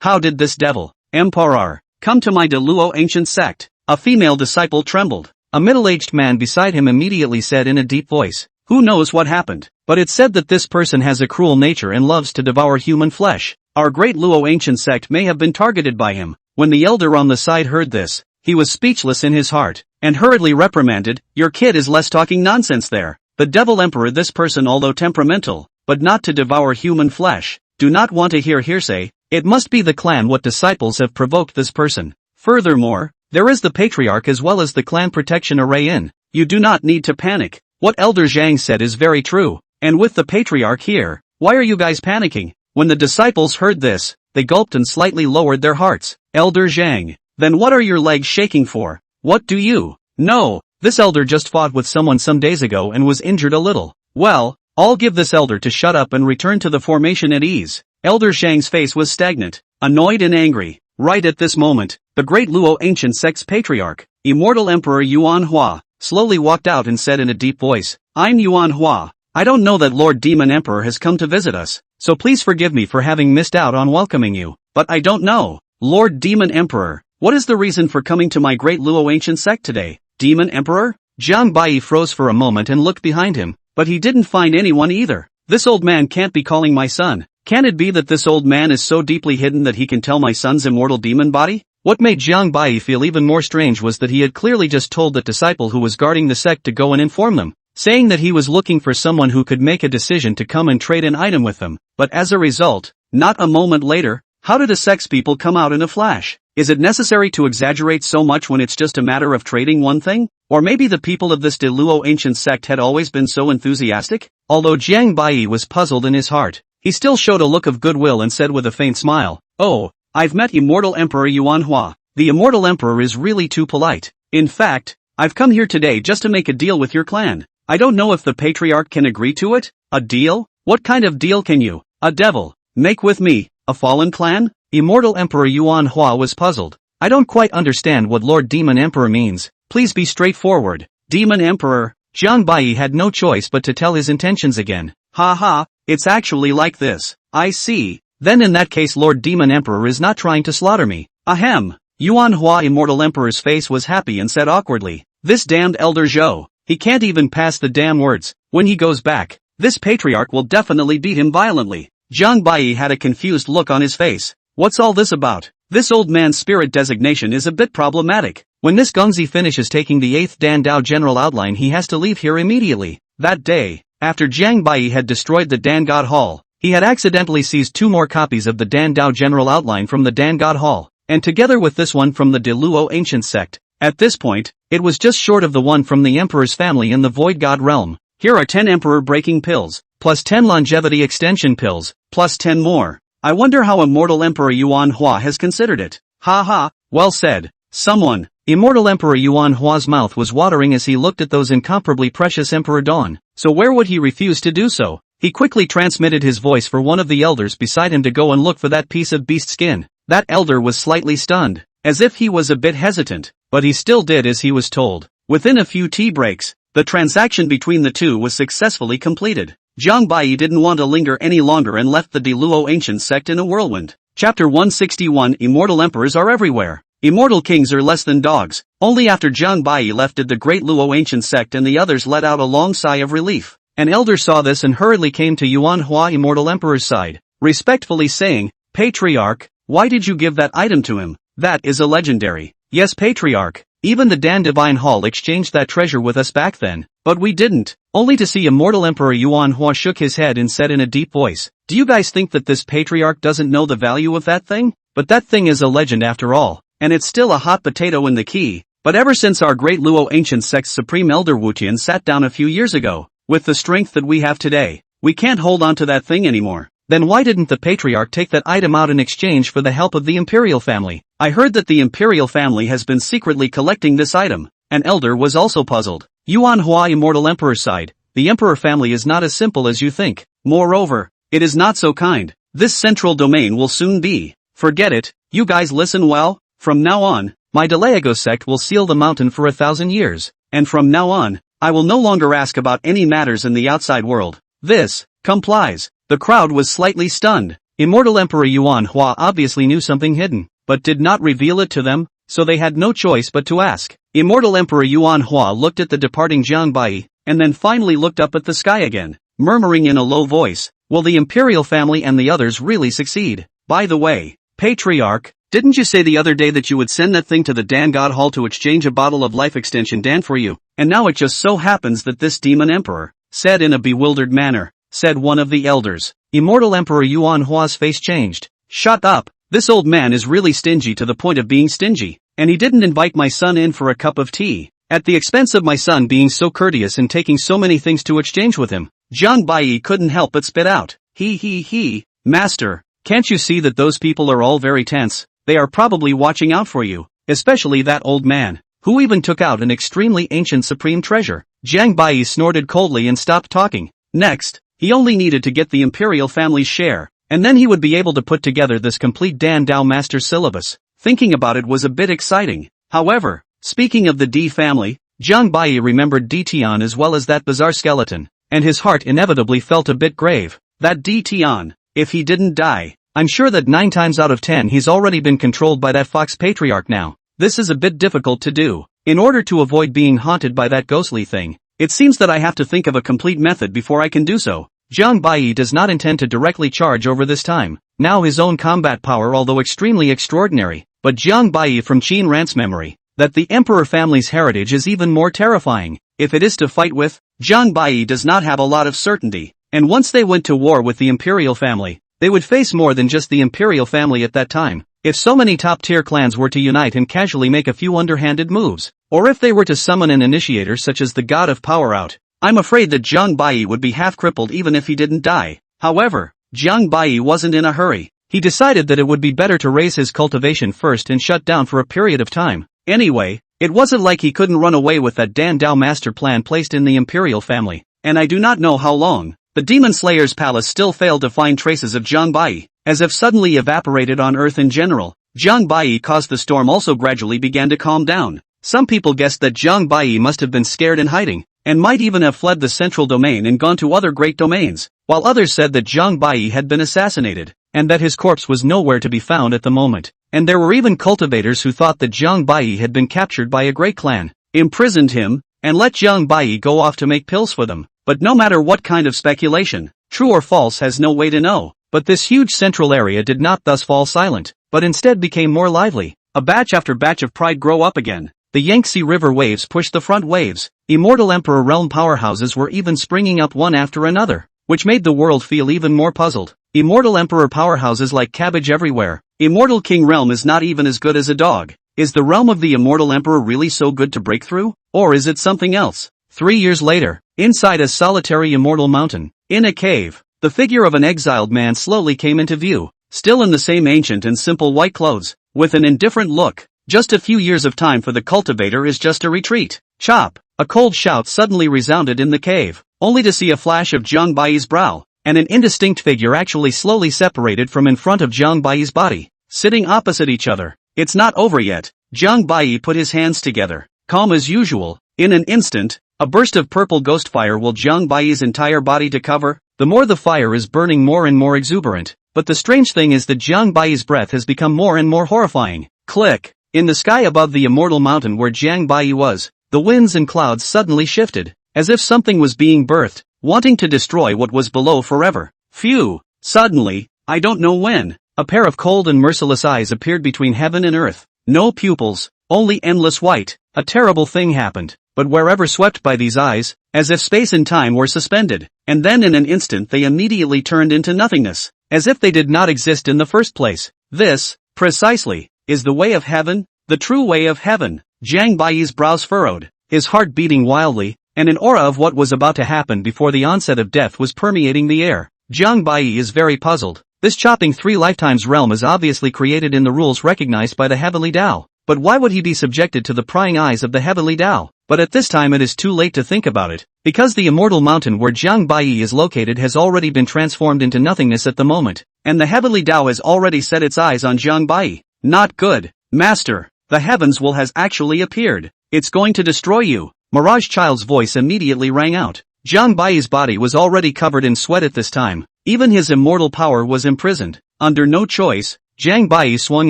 How did this devil, emperor, come to my Luo ancient sect? A female disciple trembled. A middle-aged man beside him immediately said in a deep voice, who knows what happened, but it's said that this person has a cruel nature and loves to devour human flesh. Our great Luo ancient sect may have been targeted by him. When the elder on the side heard this, he was speechless in his heart, and hurriedly reprimanded, your kid is less talking nonsense there. The devil emperor, this person, although temperamental, but not to devour human flesh, do not want to hear hearsay. It must be the clan. What disciples have provoked this person? Furthermore, there is the patriarch as well as the clan protection array in. You do not need to panic. What Elder Zhang said is very true, and with the patriarch here, why are you guys panicking? When the disciples heard this, they gulped and slightly lowered their hearts. Elder Zhang, then what are your legs shaking for? What do you know? This elder just fought with someone some days ago and was injured a little. Well, I'll give this elder to shut up and return to the formation at ease. Elder Zhang's face was stagnant, annoyed and angry. Right at this moment, the great Luo ancient sect's patriarch, immortal emperor Yuan Hua, slowly walked out and said in a deep voice, I'm Yuan Hua. I don't know that Lord Demon Emperor has come to visit us, so please forgive me for having missed out on welcoming you. But I don't know. Lord Demon Emperor, what is the reason for coming to my great Luo ancient sect today? Demon Emperor? Jiang Bai froze for a moment and looked behind him, but he didn't find anyone either. This old man can't be calling my son. Can it be that this old man is so deeply hidden that he can tell my son's immortal demon body? What made Jiang Bai feel even more strange was that he had clearly just told that disciple who was guarding the sect to go and inform them, saying that he was looking for someone who could make a decision to come and trade an item with them. But as a result, not a moment later, how did a sect's people come out in a flash? Is it necessary to exaggerate so much when it's just a matter of trading one thing? Or maybe the people of this Luo ancient sect had always been so enthusiastic? Although Jiang Bai was puzzled in his heart, he still showed a look of goodwill and said with a faint smile, oh, I've met Immortal Emperor Yuan Hua. The Immortal Emperor is really too polite. In fact, I've come here today just to make a deal with your clan. I don't know if the Patriarch can agree to it. A deal? What kind of deal can you, a devil, make with me, a fallen clan? Immortal Emperor Yuan Hua was puzzled. I don't quite understand what Lord Demon Emperor means. Please be straightforward. Demon Emperor. Jiang Bai had no choice but to tell his intentions again. Ha, it's actually like this. I see. Then in that case Lord Demon Emperor is not trying to slaughter me. Ahem. Yuan Hua Immortal Emperor's face was happy and said awkwardly, this damned Elder Zhou, he can't even pass the damn words. When he goes back, this patriarch will definitely beat him violently. Jiang Bai had a confused look on his face. What's all this about? This old man's spirit designation is a bit problematic. When this Gongzi finishes taking the 8th Dan Dao general outline he has to leave here immediately. That day, after Jiang Bai had destroyed the Dan God Hall, he had accidentally seized 2 more copies of the Dan Dao general outline from the Dan God Hall, and together with this one from the Luo ancient sect. At this point, it was just short of the one from the Emperor's family in the Void God realm. Here are 10 Emperor breaking pills, plus 10 longevity extension pills, plus 10 more. I wonder how Immortal Emperor Yuan Hua has considered it. Ha, well said. Someone. Immortal Emperor Yuan Hua's mouth was watering as he looked at those incomparably precious Emperor Dawn. So where would he refuse to do so? He quickly transmitted his voice for one of the elders beside him to go and look for that piece of beast skin. That elder was slightly stunned, as if he was a bit hesitant, but he still did as he was told. Within a few tea breaks, the transaction between the two was successfully completed. Jiang Bai didn't want to linger any longer and left the Luo ancient sect in a whirlwind. Chapter 161 Immortal Emperors are everywhere. Immortal kings are less than dogs. Only after Jiang Bai left did the great Luo ancient sect and the others let out a long sigh of relief. An elder saw this and hurriedly came to Yuan Hua immortal emperor's side, respectfully saying, "Patriarch, why did you give that item to him? That is a legendary." "Yes, Patriarch. Even the Dan Divine Hall exchanged that treasure with us back then, but we didn't." Only to see immortal emperor Yuan Hua shook his head and said in a deep voice, "Do you guys think that this patriarch doesn't know the value of that thing? But that thing is a legend after all, and it's still a hot potato in the key. But ever since our great Luo ancient sect's supreme elder Wutian sat down a few years ago, with the strength that we have today, we can't hold on to that thing anymore." "Then why didn't the patriarch take that item out in exchange for the help of the imperial family?" "I heard that the imperial family has been secretly collecting this item." An elder was also puzzled. Yuan Hua immortal emperor sighed, "The emperor family is not as simple as you think. Moreover, it is not so kind. This central domain will soon be. Forget it. You guys listen well. From now on, my Delaego sect will seal the mountain for 1,000 years, and from now on, I will no longer ask about any matters in the outside world. This complies." The crowd was slightly stunned. Immortal Emperor Yuan Hua obviously knew something hidden, but did not reveal it to them, so they had no choice but to ask. Immortal Emperor Yuan Hua looked at the departing Jiang Bai, and then finally looked up at the sky again, murmuring in a low voice, "Will the imperial family and the others really succeed? By the way, Patriarch, didn't you say the other day that you would send that thing to the Dan God Hall to exchange a bottle of life extension Dan for you? And now it just so happens that this demon emperor said in a bewildered manner," said one of the elders. Immortal Emperor Yuan Hua's face changed. "Shut up, this old man is really stingy to the point of being stingy, and he didn't invite my son in for a cup of tea, at the expense of my son being so courteous and taking so many things to exchange with him." Jiang Bai couldn't help but spit out, He, master, can't you see that those people are all very tense? They are probably watching out for you, especially that old man, who even took out an extremely ancient supreme treasure." Jiang Bai snorted coldly and stopped talking. Next, he only needed to get the imperial family's share, and then he would be able to put together this complete Dan Dao master syllabus. Thinking about it was a bit exciting. However, speaking of the D family, Jiang Bai remembered D Tian as well as that bizarre skeleton, and his heart inevitably felt a bit grave. That D Tian, if he didn't die, I'm sure that 9 times out of 10 he's already been controlled by that fox patriarch now. This is a bit difficult to do. In order to avoid being haunted by that ghostly thing, it seems that I have to think of a complete method before I can do so. Jiang Bai does not intend to directly charge over this time, now his own combat power although extremely extraordinary, but Jiang Bai from Qin Ran's memory, that the emperor family's heritage is even more terrifying. If it is to fight with, Jiang Bai does not have a lot of certainty, and once they went to war with the imperial family, they would face more than just the imperial family at that time. If so many top-tier clans were to unite and casually make a few underhanded moves, or if they were to summon an initiator such as the god of power out, I'm afraid that Jiang Bai would be half-crippled even if he didn't die. However, Jiang Bai wasn't in a hurry. He decided that it would be better to raise his cultivation first and shut down for a period of time. Anyway, it wasn't like he couldn't run away with that Dan Dao master plan placed in the imperial family, and I do not know how long. The Demon Slayer's palace still failed to find traces of Jiang Bai, as if suddenly evaporated on Earth in general. Jiang Bai caused the storm also gradually began to calm down. Some people guessed that Jiang Bai must have been scared and hiding, and might even have fled the central domain and gone to other great domains, while others said that Jiang Bai had been assassinated, and that his corpse was nowhere to be found at the moment. And there were even cultivators who thought that Jiang Bai had been captured by a great clan, imprisoned him, and let Jiang Bai go off to make pills for them. But no matter what kind of speculation, true or false has no way to know. But this huge central area did not thus fall silent, but instead became more lively. A batch after batch of pride grow up again. The Yangtze River waves pushed the front waves. Immortal Emperor Realm powerhouses were even springing up one after another, which made the world feel even more puzzled. Immortal Emperor powerhouses like cabbage everywhere. Immortal King Realm is not even as good as a dog. Is the realm of the Immortal Emperor really so good to break through? Or is it something else? 3 years later, inside a solitary immortal mountain, in a cave, the figure of an exiled man slowly came into view, still in the same ancient and simple white clothes, with an indifferent look. Just a few years of time for the cultivator is just a retreat. Chop! A cold shout suddenly resounded in the cave, only to see a flash of Jiang Bai's brow, and an indistinct figure actually slowly separated from in front of Jiang Bai's body, sitting opposite each other. It's not over yet. Jiang Bai put his hands together, calm as usual. In an instant, a burst of purple ghost fire will Jiang Bai's entire body to cover. The more the fire is burning more and more exuberant, but the strange thing is that Jiang Bai's breath has become more and more horrifying. Click! In the sky above the immortal mountain where Jiang Bai was, the winds and clouds suddenly shifted, as if something was being birthed, wanting to destroy what was below forever. Phew! Suddenly, I don't know when, a pair of cold and merciless eyes appeared between heaven and earth. No pupils, only endless white. A terrible thing happened, but wherever swept by these eyes, as if space and time were suspended, and then in an instant they immediately turned into nothingness, as if they did not exist in the first place. This, precisely, is the way of heaven, the true way of heaven. Jiang Bai's brows furrowed, his heart beating wildly, and an aura of what was about to happen before the onset of death was permeating the air. Jiang Bai is very puzzled. This chopping 3 lifetimes realm is obviously created in the rules recognized by the heavenly Tao. But why would he be subjected to the prying eyes of the heavenly Tao? But at this time it is too late to think about it, because the immortal mountain where Jiang Bai is located has already been transformed into nothingness at the moment, and the heavenly Tao has already set its eyes on Jiang Bai. Not good, Master. The heavens will has actually appeared. It's going to destroy you. Mirage Child's voice immediately rang out. Jiang Bai's body was already covered in sweat at this time. Even his immortal power was imprisoned. Under no choice, Jiang Bai swung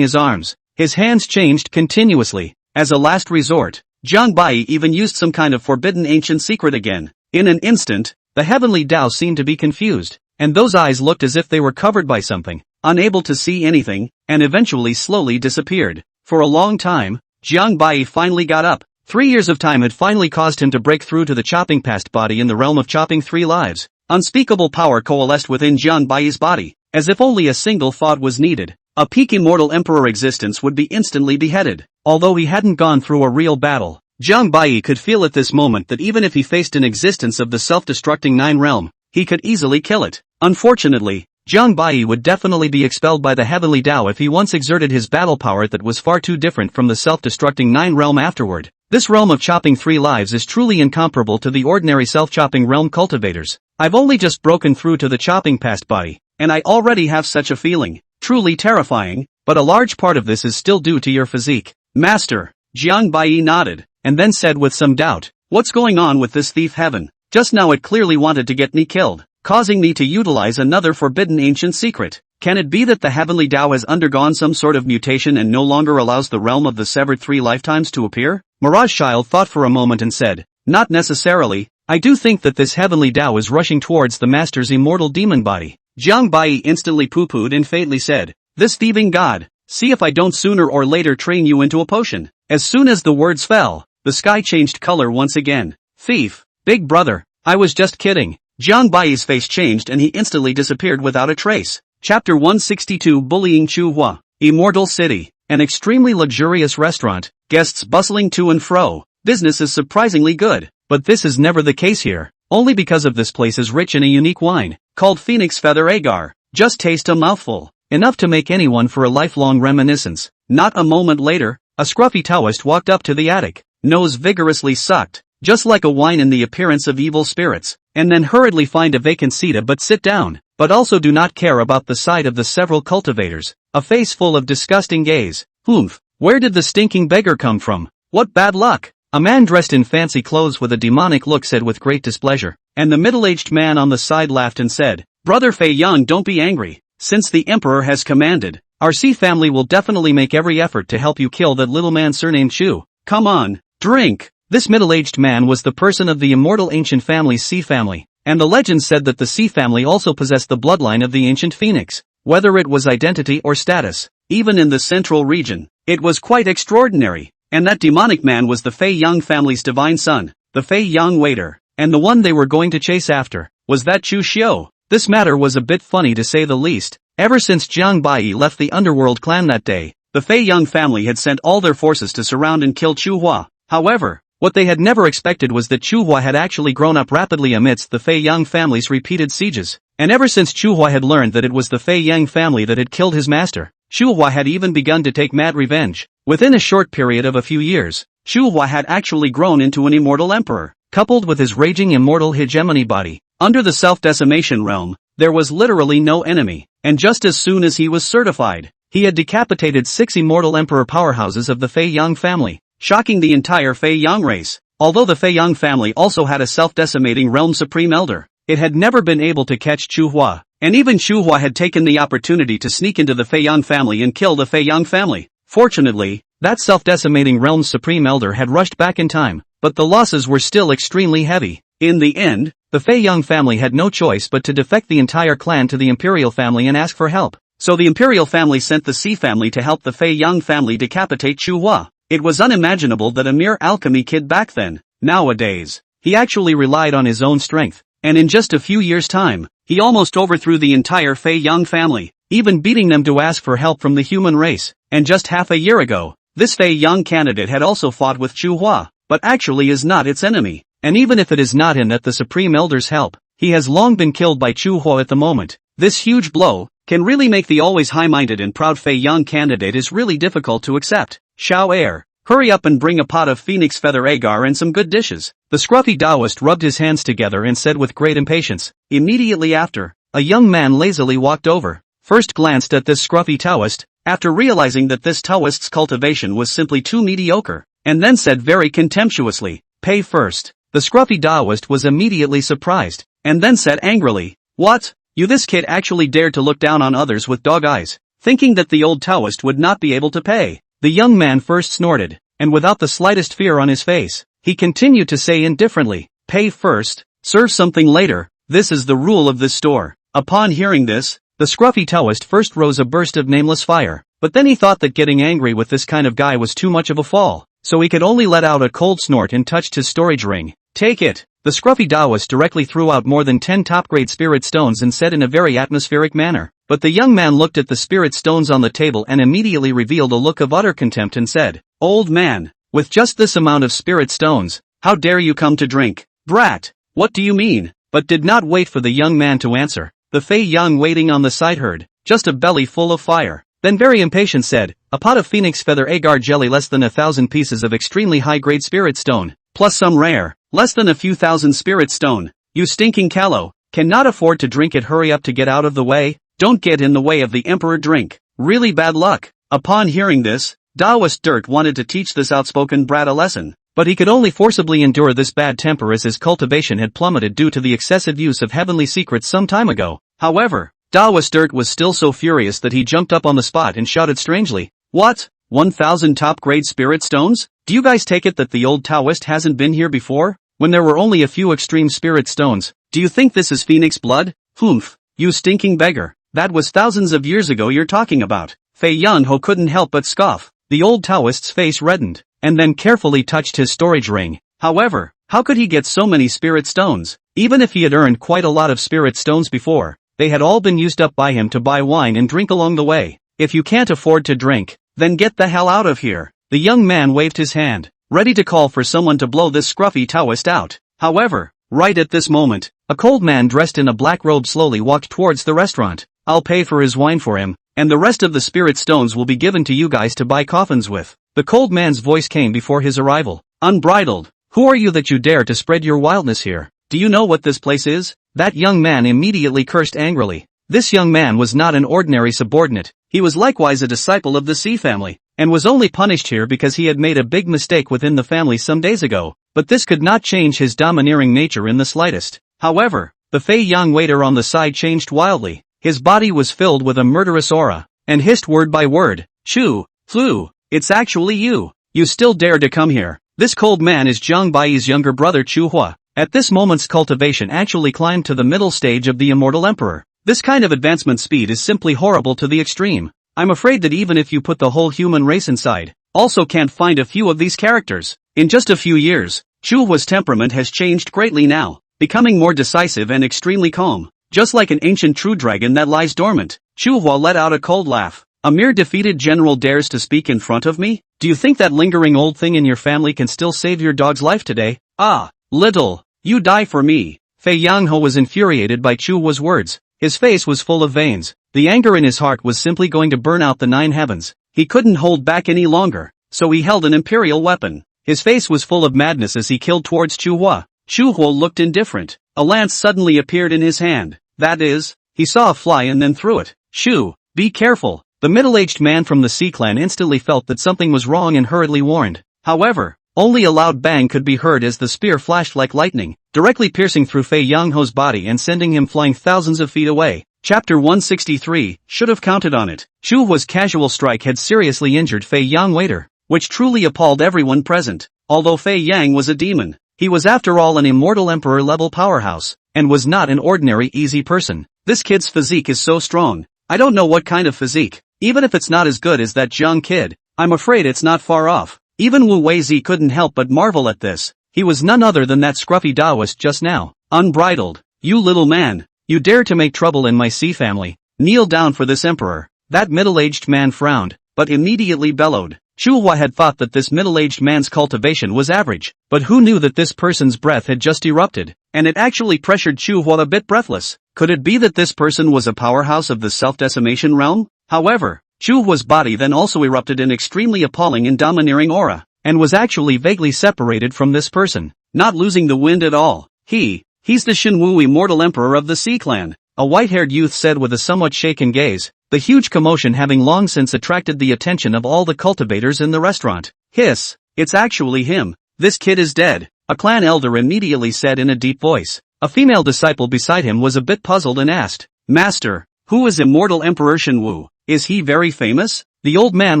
his arms. His hands changed continuously. As a last resort, Jiang Bai even used some kind of forbidden ancient secret again. In an instant, the heavenly Tao seemed to be confused, and those eyes looked as if they were covered by something, unable to see anything, and eventually slowly disappeared. For a long time, Jiang Bai finally got up. 3 years of time had finally caused him to break through to the chopping past body in the realm of chopping 3 lives. Unspeakable power coalesced within Jiang Bai's body, as if only a single thought was needed. A peak immortal emperor existence would be instantly beheaded. Although he hadn't gone through a real battle, Jiang Bai could feel at this moment that even if he faced an existence of the self-destructing 9 realm, he could easily kill it. Unfortunately, Jiang Bai would definitely be expelled by the heavenly Tao if he once exerted his battle power that was far too different from the self-destructing 9 realm afterward. This realm of chopping 3 lives is truly incomparable to the ordinary self-chopping realm cultivators. I've only just broken through to the chopping past body, and I already have such a feeling. Truly terrifying, but a large part of this is still due to your physique. Master, Jiang Bai nodded, and then said with some doubt, what's going on with this thief heaven? Just now it clearly wanted to get me killed, causing me to utilize another forbidden ancient secret. Can it be that the heavenly Tao has undergone some sort of mutation and no longer allows the realm of the severed 3 lifetimes to appear? Mirage Child thought for a moment and said, not necessarily. I do think that this heavenly Tao is rushing towards the master's immortal demon body. Jiang Bai instantly poo-pooed and faintly said, this thieving god, see if I don't sooner or later train you into a potion. As soon as the words fell, the sky changed color once again. Thief, big brother, I was just kidding. Jiang Bai's face changed and he instantly disappeared without a trace. Chapter 162 Bullying Chu Hua. Immortal City, an extremely luxurious restaurant, guests bustling to and fro. Business is surprisingly good, but this is never the case here, only because of this place is rich in a unique wine, called Phoenix Feather Agar. Just taste a mouthful, enough to make anyone for a lifelong reminiscence. Not a moment later, a scruffy Taoist walked up to the attic, nose vigorously sucked, just like a wine in the appearance of evil spirits, and then hurriedly find a vacant seat but sit down, but also do not care about the sight of the several cultivators, a face full of disgusting gaze. Humph, where did the stinking beggar come from? What bad luck! A man dressed in fancy clothes with a demonic look said with great displeasure, and the middle-aged man on the side laughed and said, Brother Fei Yang, don't be angry. Since the emperor has commanded, our C family will definitely make every effort to help you kill that little man surnamed Chu. Come on, drink! This middle-aged man was the person of the immortal ancient family's C family, and the legend said that the C family also possessed the bloodline of the ancient phoenix. Whether it was identity or status, even in the central region, it was quite extraordinary. And that demonic man was the Fei Yang family's divine son, the Fei Yang waiter, and the one they were going to chase after, was that Chu Xiu. This matter was a bit funny to say the least. Ever since Jiang Bai left the underworld clan that day, the Fei Yang family had sent all their forces to surround and kill Chu Hua. However, what they had never expected was that Chu Hua had actually grown up rapidly amidst the Fei Yang family's repeated sieges. And ever since Chu Hua had learned that it was the Fei Yang family that had killed his master, Chu Hua had even begun to take mad revenge. Within a short period of a few years, Chu Hua had actually grown into an immortal emperor, coupled with his raging immortal hegemony body. Under the self-decimation realm, there was literally no enemy, and just as soon as he was certified, he had decapitated 6 immortal emperor powerhouses of the Fei Yang family, shocking the entire Fei Yang race. Although the Fei Yang family also had a self-decimating realm supreme elder, it had never been able to catch Chu Hua, and even Chu Hua had taken the opportunity to sneak into the Fei Yang family and kill the Fei Yang family. Fortunately, that self-decimating realm's supreme elder had rushed back in time, but the losses were still extremely heavy. In the end, the Fei Young family had no choice but to defect the entire clan to the Imperial family and ask for help. So the Imperial family sent the Sea family to help the Fei Young family decapitate Chu Hua. It was unimaginable that a mere alchemy kid back then, nowadays, he actually relied on his own strength, and in just a few years' time, he almost overthrew the entire Fei Young family, even beating them to ask for help from the human race. And just half a year ago, this Fei Young candidate had also fought with Chu Hua, but actually is not its enemy. And even if it is not in at the Supreme Elder's help, he has long been killed by Chu Hua at the moment. This huge blow can really make the always high-minded and proud Fei Young candidate is really difficult to accept. Xiao Air, hurry up and bring a pot of phoenix feather agar and some good dishes. The scruffy Taoist rubbed his hands together and said with great impatience. Immediately after, a young man lazily walked over, first glanced at this scruffy Taoist, after realizing that this Taoist's cultivation was simply too mediocre, and then said very contemptuously, "Pay first." The scruffy Taoist was immediately surprised, and then said angrily, "What? You this kid actually dared to look down on others with dog eyes, thinking that the old Taoist would not be able to pay." The young man first snorted, and without the slightest fear on his face, he continued to say indifferently, "Pay first, serve something later, this is the rule of this store." Upon hearing this, the scruffy Taoist first rose a burst of nameless fire, but then he thought that getting angry with this kind of guy was too much of a fall, so he could only let out a cold snort and touched his storage ring. "Take it." The scruffy Taoist directly threw out more than 10 top-grade spirit stones and said in a very atmospheric manner. But the young man looked at the spirit stones on the table and immediately revealed a look of utter contempt and said, "Old man, with just this amount of spirit stones, how dare you come to drink? Brat, what do you mean?" But did not wait for the young man to answer. The Fei Young waiting on the side heard, just a belly full of fire. Then very impatient said, "A pot of phoenix feather agar jelly less than 1,000 pieces of extremely high-grade spirit stone, plus some rare, less than a few thousand spirit stone. You stinking callow, cannot afford to drink it, hurry up to get out of the way, don't get in the way of the emperor drink, really bad luck." Upon hearing this, Taoist Dirt wanted to teach this outspoken brat a lesson, but he could only forcibly endure this bad temper as his cultivation had plummeted due to the excessive use of heavenly secrets some time ago. However, Taoist Dirt was still so furious that he jumped up on the spot and shouted strangely, "What? 1,000 top-grade spirit stones? Do you guys take it that the old Taoist hasn't been here before, when there were only a few extreme spirit stones? Do you think this is phoenix blood? Humph, you stinking beggar, that was thousands of years ago you're talking about." Fei Yunho couldn't help but scoff. The old Taoist's face reddened, and then carefully touched his storage ring. However, how could he get so many spirit stones? Even if he had earned quite a lot of spirit stones before, they had all been used up by him to buy wine and drink along the way. If you can't afford to drink, then get the hell out of here. The young man waved his hand, ready to call for someone to blow this scruffy Taoist out. However, right at this moment, a cold man dressed in a black robe slowly walked towards the restaurant. "I'll pay for his wine for him, and the rest of the spirit stones will be given to you guys to buy coffins with." The cold man's voice came before his arrival. "Unbridled, who are you that you dare to spread your wildness here? Do you know what this place is?" That young man immediately cursed angrily. This young man was not an ordinary subordinate, he was likewise a disciple of the Sea family, and was only punished here because he had made a big mistake within the family some days ago, but this could not change his domineering nature in the slightest. However, the Fei Young waiter on the side changed wildly. His body was filled with a murderous aura, and hissed word by word, "Chu, Flu, it's actually you. You still dare to come here. This cold man is Jiang Baiyi's younger brother Chu Hua." At this moment's cultivation actually climbed to the middle stage of the immortal emperor. This kind of advancement speed is simply horrible to the extreme. I'm afraid that even if you put the whole human race inside, also can't find a few of these characters. In just a few years, Chu Hua's temperament has changed greatly now, becoming more decisive and extremely calm. Just like an ancient true dragon that lies dormant, Chu Hua let out a cold laugh. "A mere defeated general dares to speak in front of me? Do you think that lingering old thing in your family can still save your dog's life today? Ah, little, you die for me." Fei Yangho was infuriated by Chu Hua's words. His face was full of veins. The anger in his heart was simply going to burn out the 9 heavens. He couldn't hold back any longer, so he held an imperial weapon. His face was full of madness as he killed towards Chu Hua. Chu Hua looked indifferent. A lance suddenly appeared in his hand. That is, he saw a fly and then threw it. "Shu, be careful." The middle-aged man from the Sea clan instantly felt that something was wrong and hurriedly warned. However, only a loud bang could be heard as the spear flashed like lightning, directly piercing through Fei Yangho's body and sending him flying thousands of feet away. Chapter 163, should have counted on it. Chu Hua's casual strike had seriously injured Fei Yang later, which truly appalled everyone present. Although Fei Yang was a demon, he was after all an immortal emperor-level powerhouse, and was not an ordinary easy person. This kid's physique is so strong. I don't know what kind of physique. Even if it's not as good as that Zhang kid, I'm afraid it's not far off. Even Wu Weizi couldn't help but marvel at this. He was none other than that scruffy Taoist just now. Unbridled. You little man. You dare to make trouble in my Xi family. Kneel down for this emperor. That middle-aged man frowned, but immediately bellowed. Chu Hua had thought that this middle-aged man's cultivation was average, but who knew that this person's breath had just erupted, and it actually pressured Chu Hua a bit breathless. Could it be that this person was a powerhouse of the self-decimation realm? However, Chu Hua's body then also erupted an extremely appalling and domineering aura, and was actually vaguely separated from this person, not losing the wind at all. He's the Shenwu immortal emperor of the Sea clan, a white-haired youth said with a somewhat shaken gaze, the huge commotion having long since attracted the attention of all the cultivators in the restaurant. Hiss, it's actually him. This kid is dead, a clan elder immediately said in a deep voice. A female disciple beside him was a bit puzzled and asked, Master, who is immortal Emperor Shenwu? Is he very famous? The old man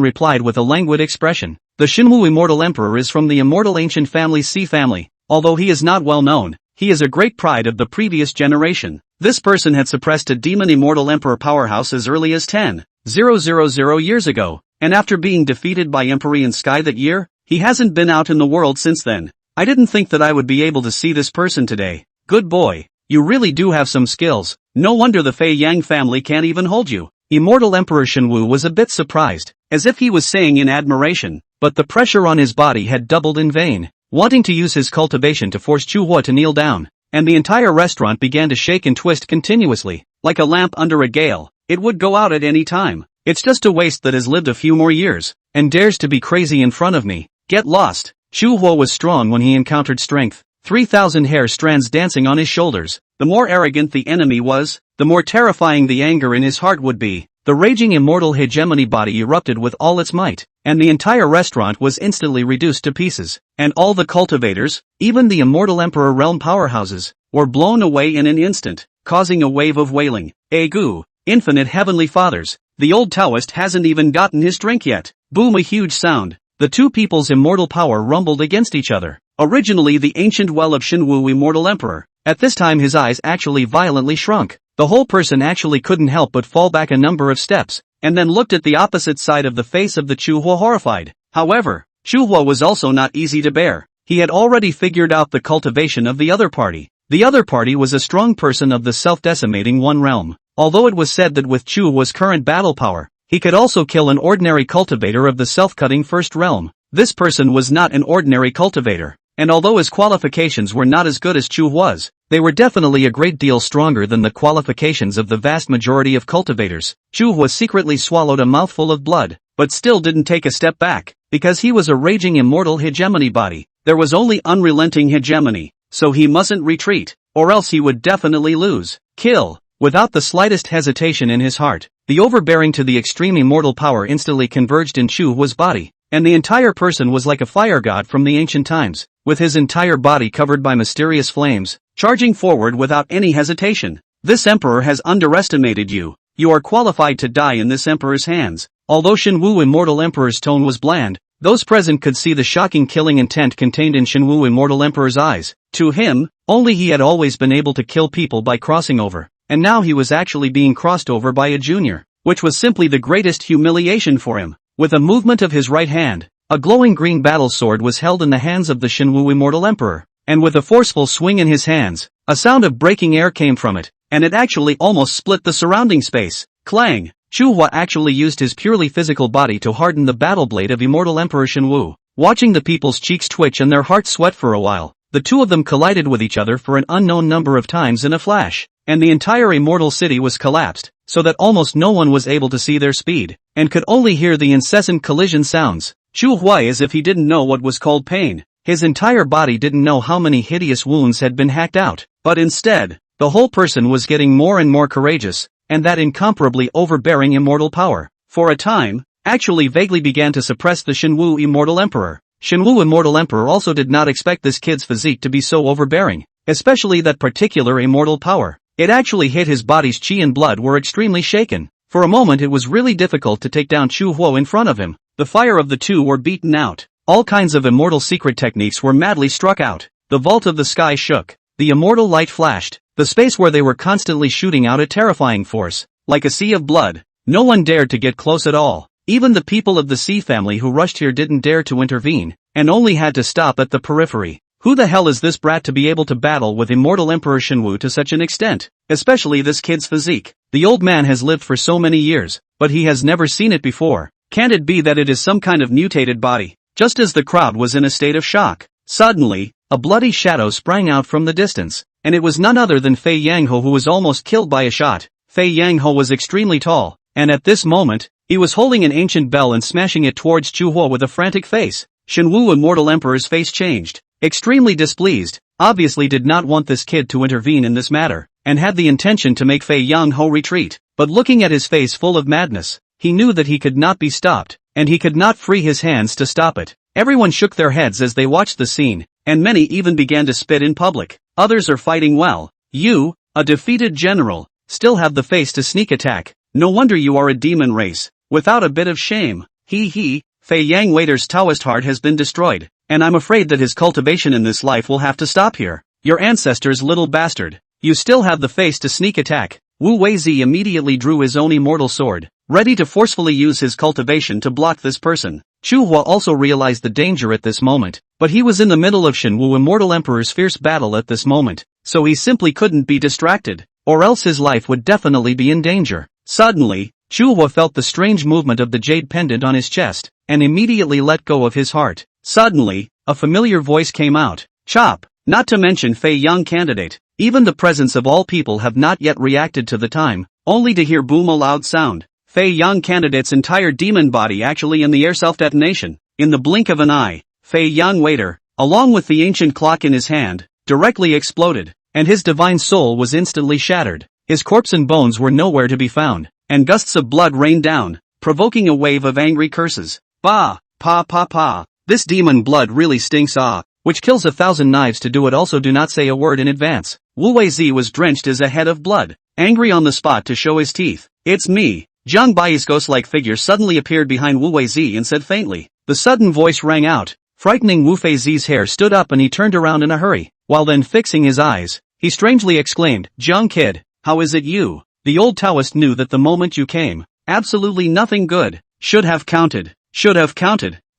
replied with a languid expression. The Shenwu immortal emperor is from the immortal ancient family Xi family. Although he is not well known, he is a great pride of the previous generation. This person had suppressed a demon immortal emperor powerhouse as early as 10,000 years ago, and after being defeated by Empyrean Sky that year, he hasn't been out in the world since then. I didn't think that I would be able to see this person today. Good boy, you really do have some skills. No wonder the Fei Yang family can't even hold you. Immortal Emperor Shenwu was a bit surprised, as if he was saying in admiration, but the pressure on his body had doubled in vain, wanting to use his cultivation to force Chu Hua to kneel down, and the entire restaurant began to shake and twist continuously, like a lamp under a gale. It would go out at any time. It's just a waste that has lived a few more years, and dares to be crazy in front of me. Get lost. Chu Hua was strong when he encountered strength. 3,000 hair strands dancing on his shoulders. The more arrogant the enemy was, the more terrifying the anger in his heart would be. The raging immortal hegemony body erupted with all its might, and the entire restaurant was instantly reduced to pieces, and all the cultivators, even the immortal emperor realm powerhouses, were blown away in an instant, causing a wave of wailing. Egu, infinite heavenly fathers, the old Taoist hasn't even gotten his drink yet. Boom, a huge sound. The two people's immortal power rumbled against each other. Originally the ancient well of Shenwu immortal emperor, at this time his eyes actually violently shrunk. The whole person actually couldn't help but fall back a number of steps, and then looked at the opposite side of the face of the Chu Hua horrified. However, Chu Hua was also not easy to bear. He had already figured out the cultivation of the other party. The other party was a strong person of the self-decimating one realm. Although it was said that with Chu Hua's current battle power, he could also kill an ordinary cultivator of the self-cutting first realm. This person was not an ordinary cultivator, and although his qualifications were not as good as Chu Hua's, they were definitely a great deal stronger than the qualifications of the vast majority of cultivators. Chu Hua secretly swallowed a mouthful of blood, but still didn't take a step back, because he was a raging immortal hegemony body. There was only unrelenting hegemony, so he mustn't retreat, or else he would definitely lose. Kill. Without the slightest hesitation in his heart, the overbearing to the extreme immortal power instantly converged in Chu Hua's body, and the entire person was like a fire god from the ancient times, with his entire body covered by mysterious flames, charging forward without any hesitation. This emperor has underestimated you. You are qualified to die in this emperor's hands. Although Shenwu immortal emperor's tone was bland, those present could see the shocking killing intent contained in Shenwu immortal emperor's eyes. To him, only he had always been able to kill people by crossing over, and now he was actually being crossed over by a junior, which was simply the greatest humiliation for him. With a movement of his right hand, a glowing green battle sword was held in the hands of the Shenwu immortal emperor, and with a forceful swing in his hands, a sound of breaking air came from it, and it actually almost split the surrounding space. Clang! Chu Hua actually used his purely physical body to harden the battle blade of immortal emperor Shenwu. Watching the people's cheeks twitch and their hearts sweat for a while, the two of them collided with each other for an unknown number of times in a flash, and the entire immortal city was collapsed, so that almost no one was able to see their speed, and could only hear the incessant collision sounds. Chu Hua, as if he didn't know what was called pain. His entire body didn't know how many hideous wounds had been hacked out, but instead, the whole person was getting more and more courageous, and that incomparably overbearing immortal power, for a time, actually vaguely began to suppress the Shenwu immortal emperor. Shenwu immortal emperor also did not expect this kid's physique to be so overbearing, especially that particular immortal power. It actually hit his body's chi and blood were extremely shaken. For a moment it was really difficult to take down Chu Huo in front of him. The fire of the two were beaten out. All kinds of immortal secret techniques were madly struck out. The vault of the sky shook. The immortal light flashed. The space where they were constantly shooting out a terrifying force. Like a sea of blood. No one dared to get close at all. Even the people of the Sea family who rushed here didn't dare to intervene, and only had to stop at the periphery. Who the hell is this brat to be able to battle with immortal Emperor Shenwu to such an extent? Especially this kid's physique. The old man has lived for so many years, but he has never seen it before. Can't it be that it is some kind of mutated body? Just as the crowd was in a state of shock, suddenly, a bloody shadow sprang out from the distance, and it was none other than Fei Yangho, who was almost killed by a shot. Fei Yangho was extremely tall, and at this moment, he was holding an ancient bell and smashing it towards Chu Huo with a frantic face. Shenwu Immortal Emperor's face changed. Extremely displeased, obviously did not want this kid to intervene in this matter, and had the intention to make Fei Yangho retreat. But looking at his face full of madness, he knew that he could not be stopped, and he could not free his hands to stop it. Everyone shook their heads as they watched the scene, and many even began to spit in public. Others are fighting well. You, a defeated general, still have the face to sneak attack. No wonder you are a demon race, without a bit of shame. He, Fei Yang Waiter's Taoist heart has been destroyed, and I'm afraid that his cultivation in this life will have to stop here. Your ancestors, little bastard. You still have the face to sneak attack. Wu Weizi immediately drew his own immortal sword, ready to forcefully use his cultivation to block this person. Chu Hua also realized the danger at this moment, but he was in the middle of Shenwu Immortal Emperor's fierce battle at this moment, so he simply couldn't be distracted, or else his life would definitely be in danger. Suddenly, Chu Hua felt the strange movement of the jade pendant on his chest, and immediately let go of his heart. Suddenly, a familiar voice came out. Chop! Not to mention Fei Yang candidate. Even the presence of all people have not yet reacted to the time, only to hear boom a loud sound. Fei Yang candidate's entire demon body actually in the air self-detonation. In the blink of an eye, Fei Yang Waiter, along with the ancient clock in his hand, directly exploded, and his divine soul was instantly shattered. His corpse and bones were nowhere to be found, and gusts of blood rained down, provoking a wave of angry curses. Bah! Pa! This demon blood really stinks which kills 1,000 knives to do it. Also do not say a word in advance. Wu Weizi was drenched as a head of blood, angry on the spot to show his teeth. It's me. Zhang Bai's ghost-like figure suddenly appeared behind Wu Weizi and said faintly. The sudden voice rang out, frightening Wu Weizi's hair stood up and he turned around in a hurry, while then fixing his eyes, he strangely exclaimed, Zhang kid, how is it you? The old Taoist knew that the moment you came, absolutely nothing good, should have counted.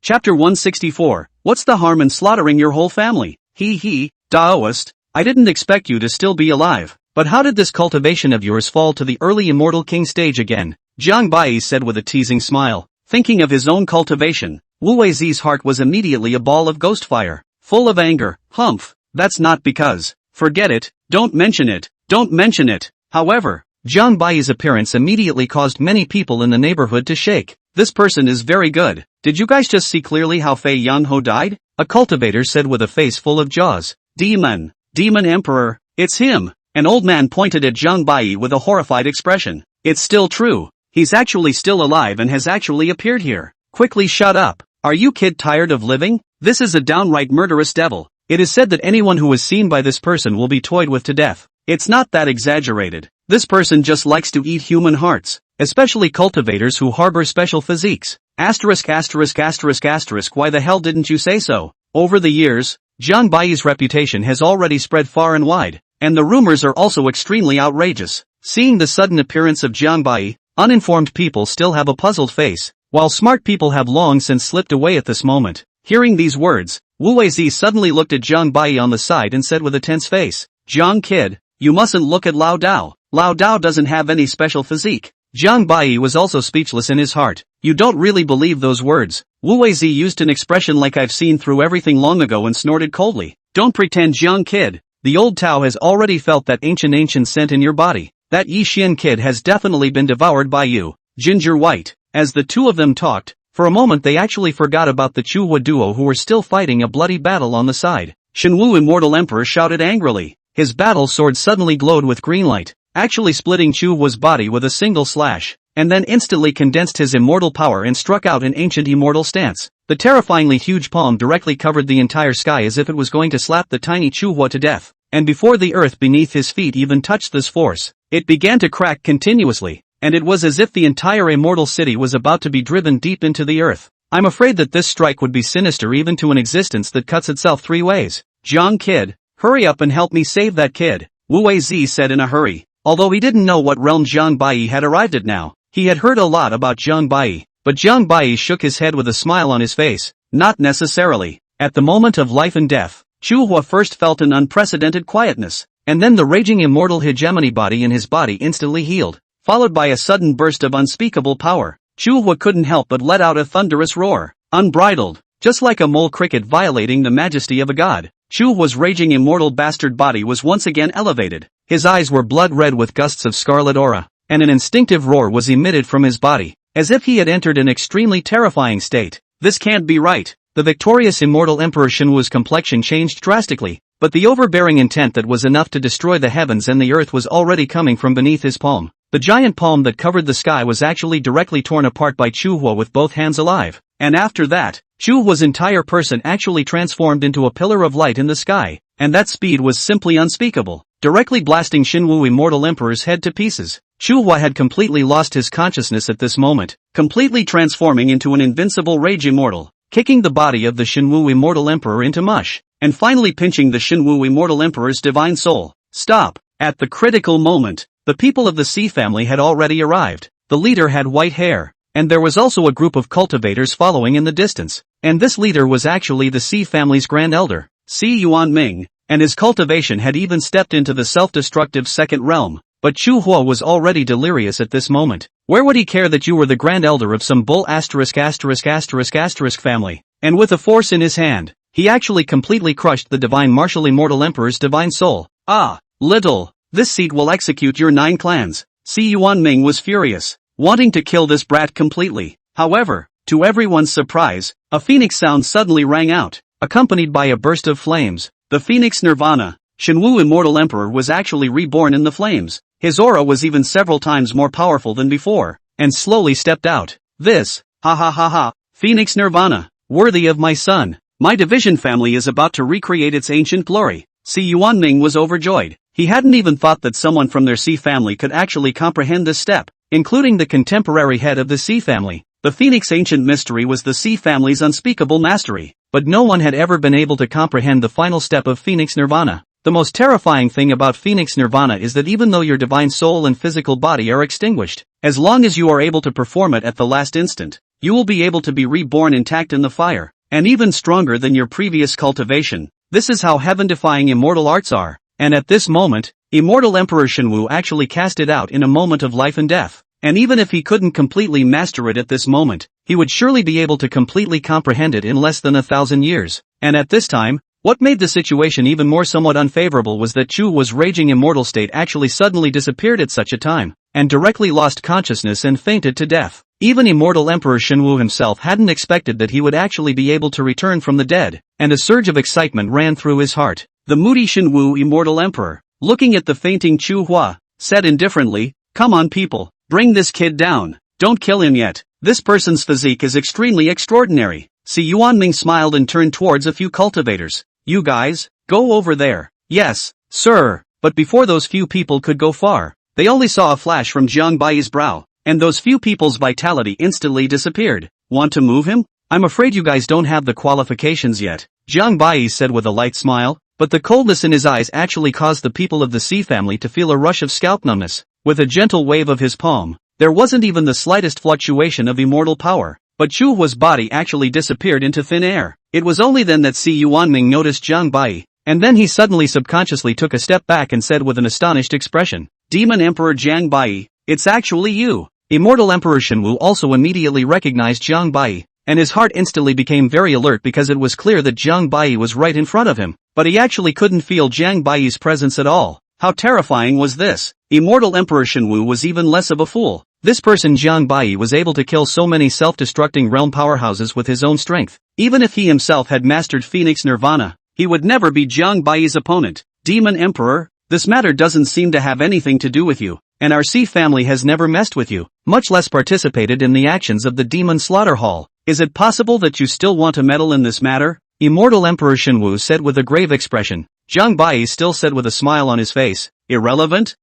Chapter 164, What's the harm in slaughtering your whole family? Taoist, I didn't expect you to still be alive, but how did this cultivation of yours fall to the early immortal king stage again? Zhang Bai said with a teasing smile, thinking of his own cultivation. Wu Weizi's heart was immediately a ball of ghost fire, full of anger. Humph, that's not because. Forget it, don't mention it. However, Zhang Bai's appearance immediately caused many people in the neighborhood to shake. This person is very good. Did you guys just see clearly how Fei Yangho died? A cultivator said with a face full of jaws. Demon Emperor, it's him. An old man pointed at Zhang Bai with a horrified expression. It's still true. He's actually still alive and has actually appeared here. Quickly shut up. Are you kid tired of living? This is a downright murderous devil. It is said that anyone who is seen by this person will be toyed with to death. It's not that exaggerated. This person just likes to eat human hearts, especially cultivators who harbor special physiques. Asterisk. Why the hell didn't you say so? Over the years, Zhang Bai's reputation has already spread far and wide, and the rumors are also extremely outrageous. Seeing the sudden appearance of Zhang Bai, uninformed people still have a puzzled face, while smart people have long since slipped away at this moment. Hearing these words, Wu Weizi suddenly looked at Zhang Bai on the side and said with a tense face, Zhang kid, you mustn't look at Lao Dao. Lao Dao doesn't have any special physique. Zhang Bai was also speechless in his heart. You don't really believe those words? Wu Weizi used an expression like I've seen through everything long ago and snorted coldly. Don't pretend, Zhang kid. The old Tao has already felt that ancient scent in your body. That Yi Xian kid has definitely been devoured by you. Ginger White. As the two of them talked, for a moment they actually forgot about the Chu Hua duo who were still fighting a bloody battle on the side. Shenwu Immortal Emperor shouted angrily. His battle sword suddenly glowed with green light, actually splitting Chu Hua's body with a single slash, and then instantly condensed his immortal power and struck out an ancient immortal stance. The terrifyingly huge palm directly covered the entire sky as if it was going to slap the tiny Chu Hua to death. and before the earth beneath his feet even touched this force, it began to crack continuously, and it was as if the entire immortal city was about to be driven deep into the earth. I'm afraid that this strike would be sinister even to an existence that cuts itself 3 ways. Jiang kid, hurry up and help me save that kid, Wu Weizi said in a hurry. Although he didn't know what realm Jiang Bai had arrived at now, he had heard a lot about Jiang Bai, but Jiang Bai shook his head with a smile on his face. Not necessarily. At the moment of life and death, Chu Hua first felt an unprecedented quietness, and then the raging immortal hegemony body in his body instantly healed, followed by a sudden burst of unspeakable power. Chu Hua couldn't help but let out a thunderous roar, unbridled, just like a mole cricket violating the majesty of a god. Chu Hua's raging immortal bastard body was once again elevated, his eyes were blood red with gusts of scarlet aura, and an instinctive roar was emitted from his body, as if he had entered an extremely terrifying state. This can't be right. The victorious immortal Emperor Shenwu's complexion changed drastically, but the overbearing intent that was enough to destroy the heavens and the earth was already coming from beneath his palm. The giant palm that covered the sky was actually directly torn apart by Chu Hua with both hands alive, and after that, Chu Hua's entire person actually transformed into a pillar of light in the sky, and that speed was simply unspeakable, directly blasting Shenwu Immortal Emperor's head to pieces. Chu Hua had completely lost his consciousness at this moment, completely transforming into an invincible rage immortal, kicking the body of the Shenwu Immortal Emperor into mush, and finally pinching the Shenwu Immortal Emperor's divine soul. Stop! At the critical moment, the people of the Sea family had already arrived. The leader had white hair, and there was also a group of cultivators following in the distance, and this leader was actually the Sea family's grand elder, Si Yuanming, and his cultivation had even stepped into the self-destructive second realm. But Chu Hua was already delirious at this moment. Where would he care that you were the grand elder of some bull family? And with a force in his hand, he actually completely crushed the divine martial immortal emperor's divine soul. Ah, little, this seat will execute your 9 clans. Si Yuanming was furious, wanting to kill this brat completely. However, to everyone's surprise, a phoenix sound suddenly rang out, accompanied by a burst of flames. The phoenix Nirvana, Shenwu Immortal Emperor was actually reborn in the flames. His aura was even several times more powerful than before, and slowly stepped out. This, Phoenix Nirvana, worthy of my son. My division family is about to recreate its ancient glory. Si Yuanming was overjoyed. He hadn't even thought that someone from their Sea family could actually comprehend this step, including the contemporary head of the Sea family. The Phoenix ancient mystery was the Sea family's unspeakable mastery, but no one had ever been able to comprehend the final step of Phoenix Nirvana. The most terrifying thing about Phoenix Nirvana is that even though your divine soul and physical body are extinguished, as long as you are able to perform it at the last instant, you will be able to be reborn intact in the fire, and even stronger than your previous cultivation. This is how heaven-defying immortal arts are, and at this moment, Immortal Emperor Shenwu actually cast it out in a moment of life and death, and even if he couldn't completely master it at this moment, he would surely be able to completely comprehend it in less than 1,000 years, and at this time, what made the situation even more somewhat unfavorable was that Chu Hua's raging immortal state actually suddenly disappeared at such a time, and directly lost consciousness and fainted to death. Even Immortal Emperor Shenwu himself hadn't expected that he would actually be able to return from the dead, and a surge of excitement ran through his heart. The moody Shenwu Immortal Emperor, looking at the fainting Chu Hua, said indifferently, "Come on people, bring this kid down, don't kill him yet, this person's physique is extremely extraordinary." Si Yuanming smiled and turned towards a few cultivators. "You guys, go over there." "Yes, sir." But before those few people could go far, they only saw a flash from Jiang Bai's brow, and those few people's vitality instantly disappeared. "Want to move him? I'm afraid you guys don't have the qualifications yet," Jiang Bai said with a light smile, but the coldness in his eyes actually caused the people of the Sea family to feel a rush of scalp numbness. With a gentle wave of his palm, there wasn't even the slightest fluctuation of immortal power, but Chu Hua's body actually disappeared into thin air. It was only then that Si Yuanming noticed Jiang Bai, and then he suddenly subconsciously took a step back and said with an astonished expression, "Demon Emperor Jiang Bai, it's actually you." Immortal Emperor Shenwu also immediately recognized Jiang Bai, and his heart instantly became very alert because it was clear that Jiang Bai was right in front of him, but he actually couldn't feel Jiang Bai's presence at all. How terrifying was this? Immortal Emperor Shenwu was even less of a fool. This person Jiang Bai was able to kill so many self-destructing realm powerhouses with his own strength. Even if he himself had mastered Phoenix Nirvana, he would never be Jiang Bai's opponent. "Demon Emperor, this matter doesn't seem to have anything to do with you, and our Sea family has never messed with you, much less participated in the actions of the Demon Slaughter Hall. Is it possible that you still want to meddle in this matter?" Immortal Emperor Shenwu said with a grave expression. Jiang Bai still said with a smile on his face, irrelevant?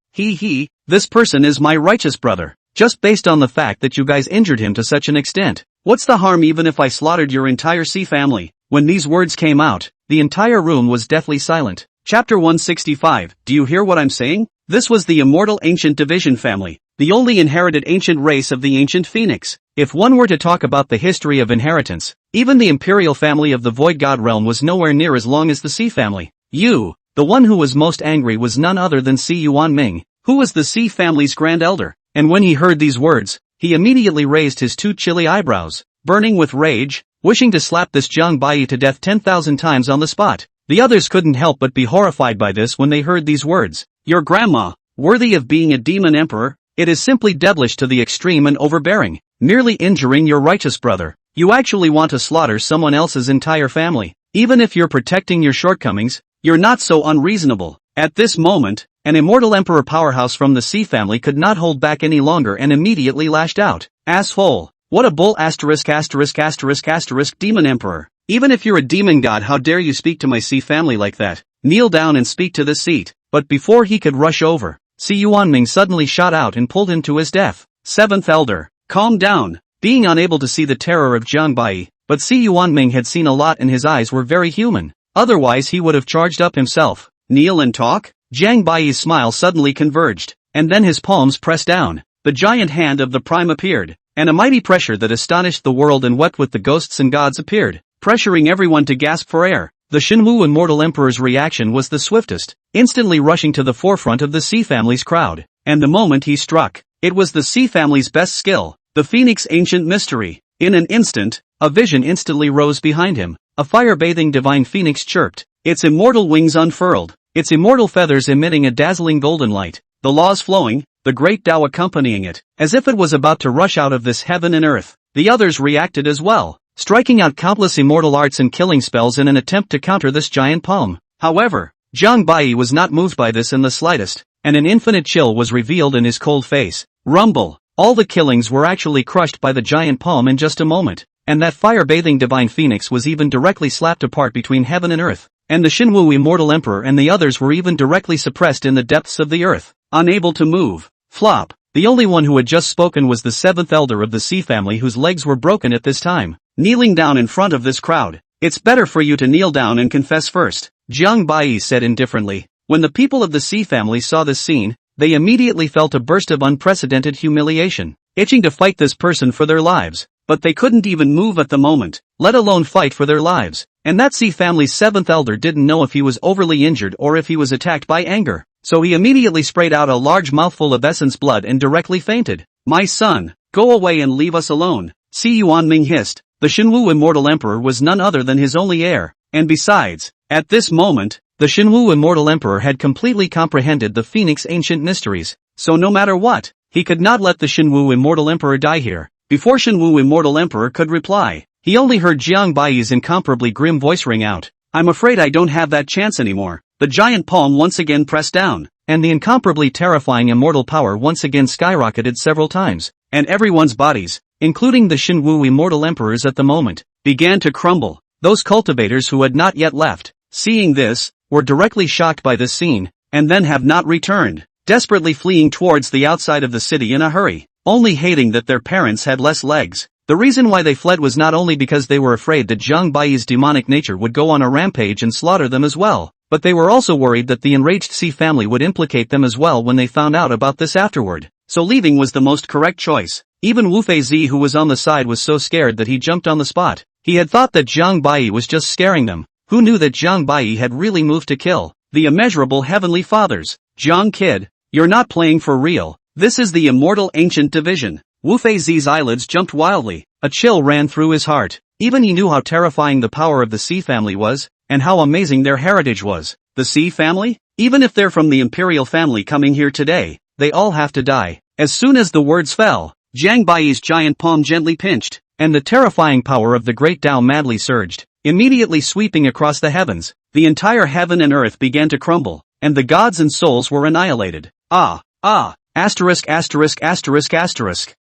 This person is my righteous brother. Just based on the fact that you guys injured him to such an extent. What's the harm even if I slaughtered your entire C family? When these words came out, the entire room was deathly silent. Chapter 165, do you hear what I'm saying? This was the immortal ancient division family, the only inherited ancient race of the ancient phoenix. If one were to talk about the history of inheritance, even the imperial family of the void god realm was nowhere near as long as the C family. The one who was most angry was none other than Si Yuanming, who was the C family's grand elder, and when he heard these words, he immediately raised his two chilly eyebrows, burning with rage, wishing to slap this Jiang Bai to death 10,000 times on the spot. The others couldn't help but be horrified by this when they heard these words. Your grandma, worthy of being a demon emperor, it is simply devilish to the extreme and overbearing, merely injuring your righteous brother. You actually want to slaughter someone else's entire family. Even if you're protecting your shortcomings, you're not so unreasonable. At this moment, an immortal emperor powerhouse from the C family could not hold back any longer and immediately lashed out. Asshole. What a bull ***** demon emperor. Even if you're a demon god, how dare you speak to my C family like that? Kneel down and speak to this seat. But before he could rush over, Si Yuanming suddenly shot out and pulled him to his death. Seventh elder, calm down. Being unable to see the terror of Jiang Bai, but Si Yuanming had seen a lot and his eyes were very human. Otherwise he would have charged up himself. Kneel and talk? Jiang Bai's smile suddenly converged, and then his palms pressed down. The giant hand of the prime appeared, and a mighty pressure that astonished the world and wept with the ghosts and gods appeared, pressuring everyone to gasp for air. The Shenwu immortal emperor's reaction was the swiftest, instantly rushing to the forefront of the C family's crowd, and the moment he struck, it was the C family's best skill, the Phoenix ancient mystery. In an instant, a vision instantly rose behind him. A fire-bathing divine phoenix chirped, its immortal wings unfurled, its immortal feathers emitting a dazzling golden light, the laws flowing, the great Tao accompanying it, as if it was about to rush out of this heaven and earth. The others reacted as well, striking out countless immortal arts and killing spells in an attempt to counter this giant palm. However, Jiang Bai was not moved by this in the slightest, and an infinite chill was revealed in his cold face. Rumble! All the killings were actually crushed by the giant palm in just a moment. And that fire-bathing divine phoenix was even directly slapped apart between heaven and earth, and the Shenwu immortal emperor and the others were even directly suppressed in the depths of the earth, unable to move. Flop. The only one who had just spoken was the seventh elder of the C family, whose legs were broken at this time, kneeling down in front of this crowd. It's better for you to kneel down and confess first, Jiang Bai said indifferently. When the people of the C family saw this scene, they immediately felt a burst of unprecedented humiliation, itching to fight this person for their lives. But they couldn't even move at the moment, let alone fight for their lives. And that C family's seventh elder didn't know if he was overly injured or if he was attacked by anger. So he immediately sprayed out a large mouthful of essence blood and directly fainted. My son, go away and leave us alone, Si Yuanming hissed. The Shenwu immortal emperor was none other than his only heir. And besides, at this moment, the Shenwu immortal emperor had completely comprehended the Phoenix ancient mysteries. So no matter what, he could not let the Shenwu immortal emperor die here. Before Shenwu immortal emperor could reply, he only heard Jiang Bai's incomparably grim voice ring out. I'm afraid I don't have that chance anymore. The giant palm once again pressed down, and the incomparably terrifying immortal power once again skyrocketed several times, and everyone's bodies, including the Shenwu immortal emperors at the moment, began to crumble. Those cultivators who had not yet left, seeing this, were directly shocked by this scene, and then have not returned, desperately fleeing towards the outside of the city in a hurry, only hating that their parents had less legs. The reason why they fled was not only because they were afraid that Jiang Bai's demonic nature would go on a rampage and slaughter them as well, but they were also worried that the enraged C family would implicate them as well when they found out about this afterward. So leaving was the most correct choice. Even Wu Feizi, who was on the side, was so scared that he jumped on the spot. He had thought that Jiang Bai was just scaring them. Who knew that Jiang Bai had really moved to kill the immeasurable heavenly fathers? Jiang kid, you're not playing for real. This is the immortal ancient division. Wu Feizi's eyelids jumped wildly. A chill ran through his heart. Even he knew how terrifying the power of the C family was, and how amazing their heritage was. The C family? Even if they're from the imperial family coming here today, they all have to die. As soon as the words fell, Jiang Bai's giant palm gently pinched, and the terrifying power of the great Tao madly surged, immediately sweeping across the heavens. The entire heaven and earth began to crumble, and the gods and souls were annihilated.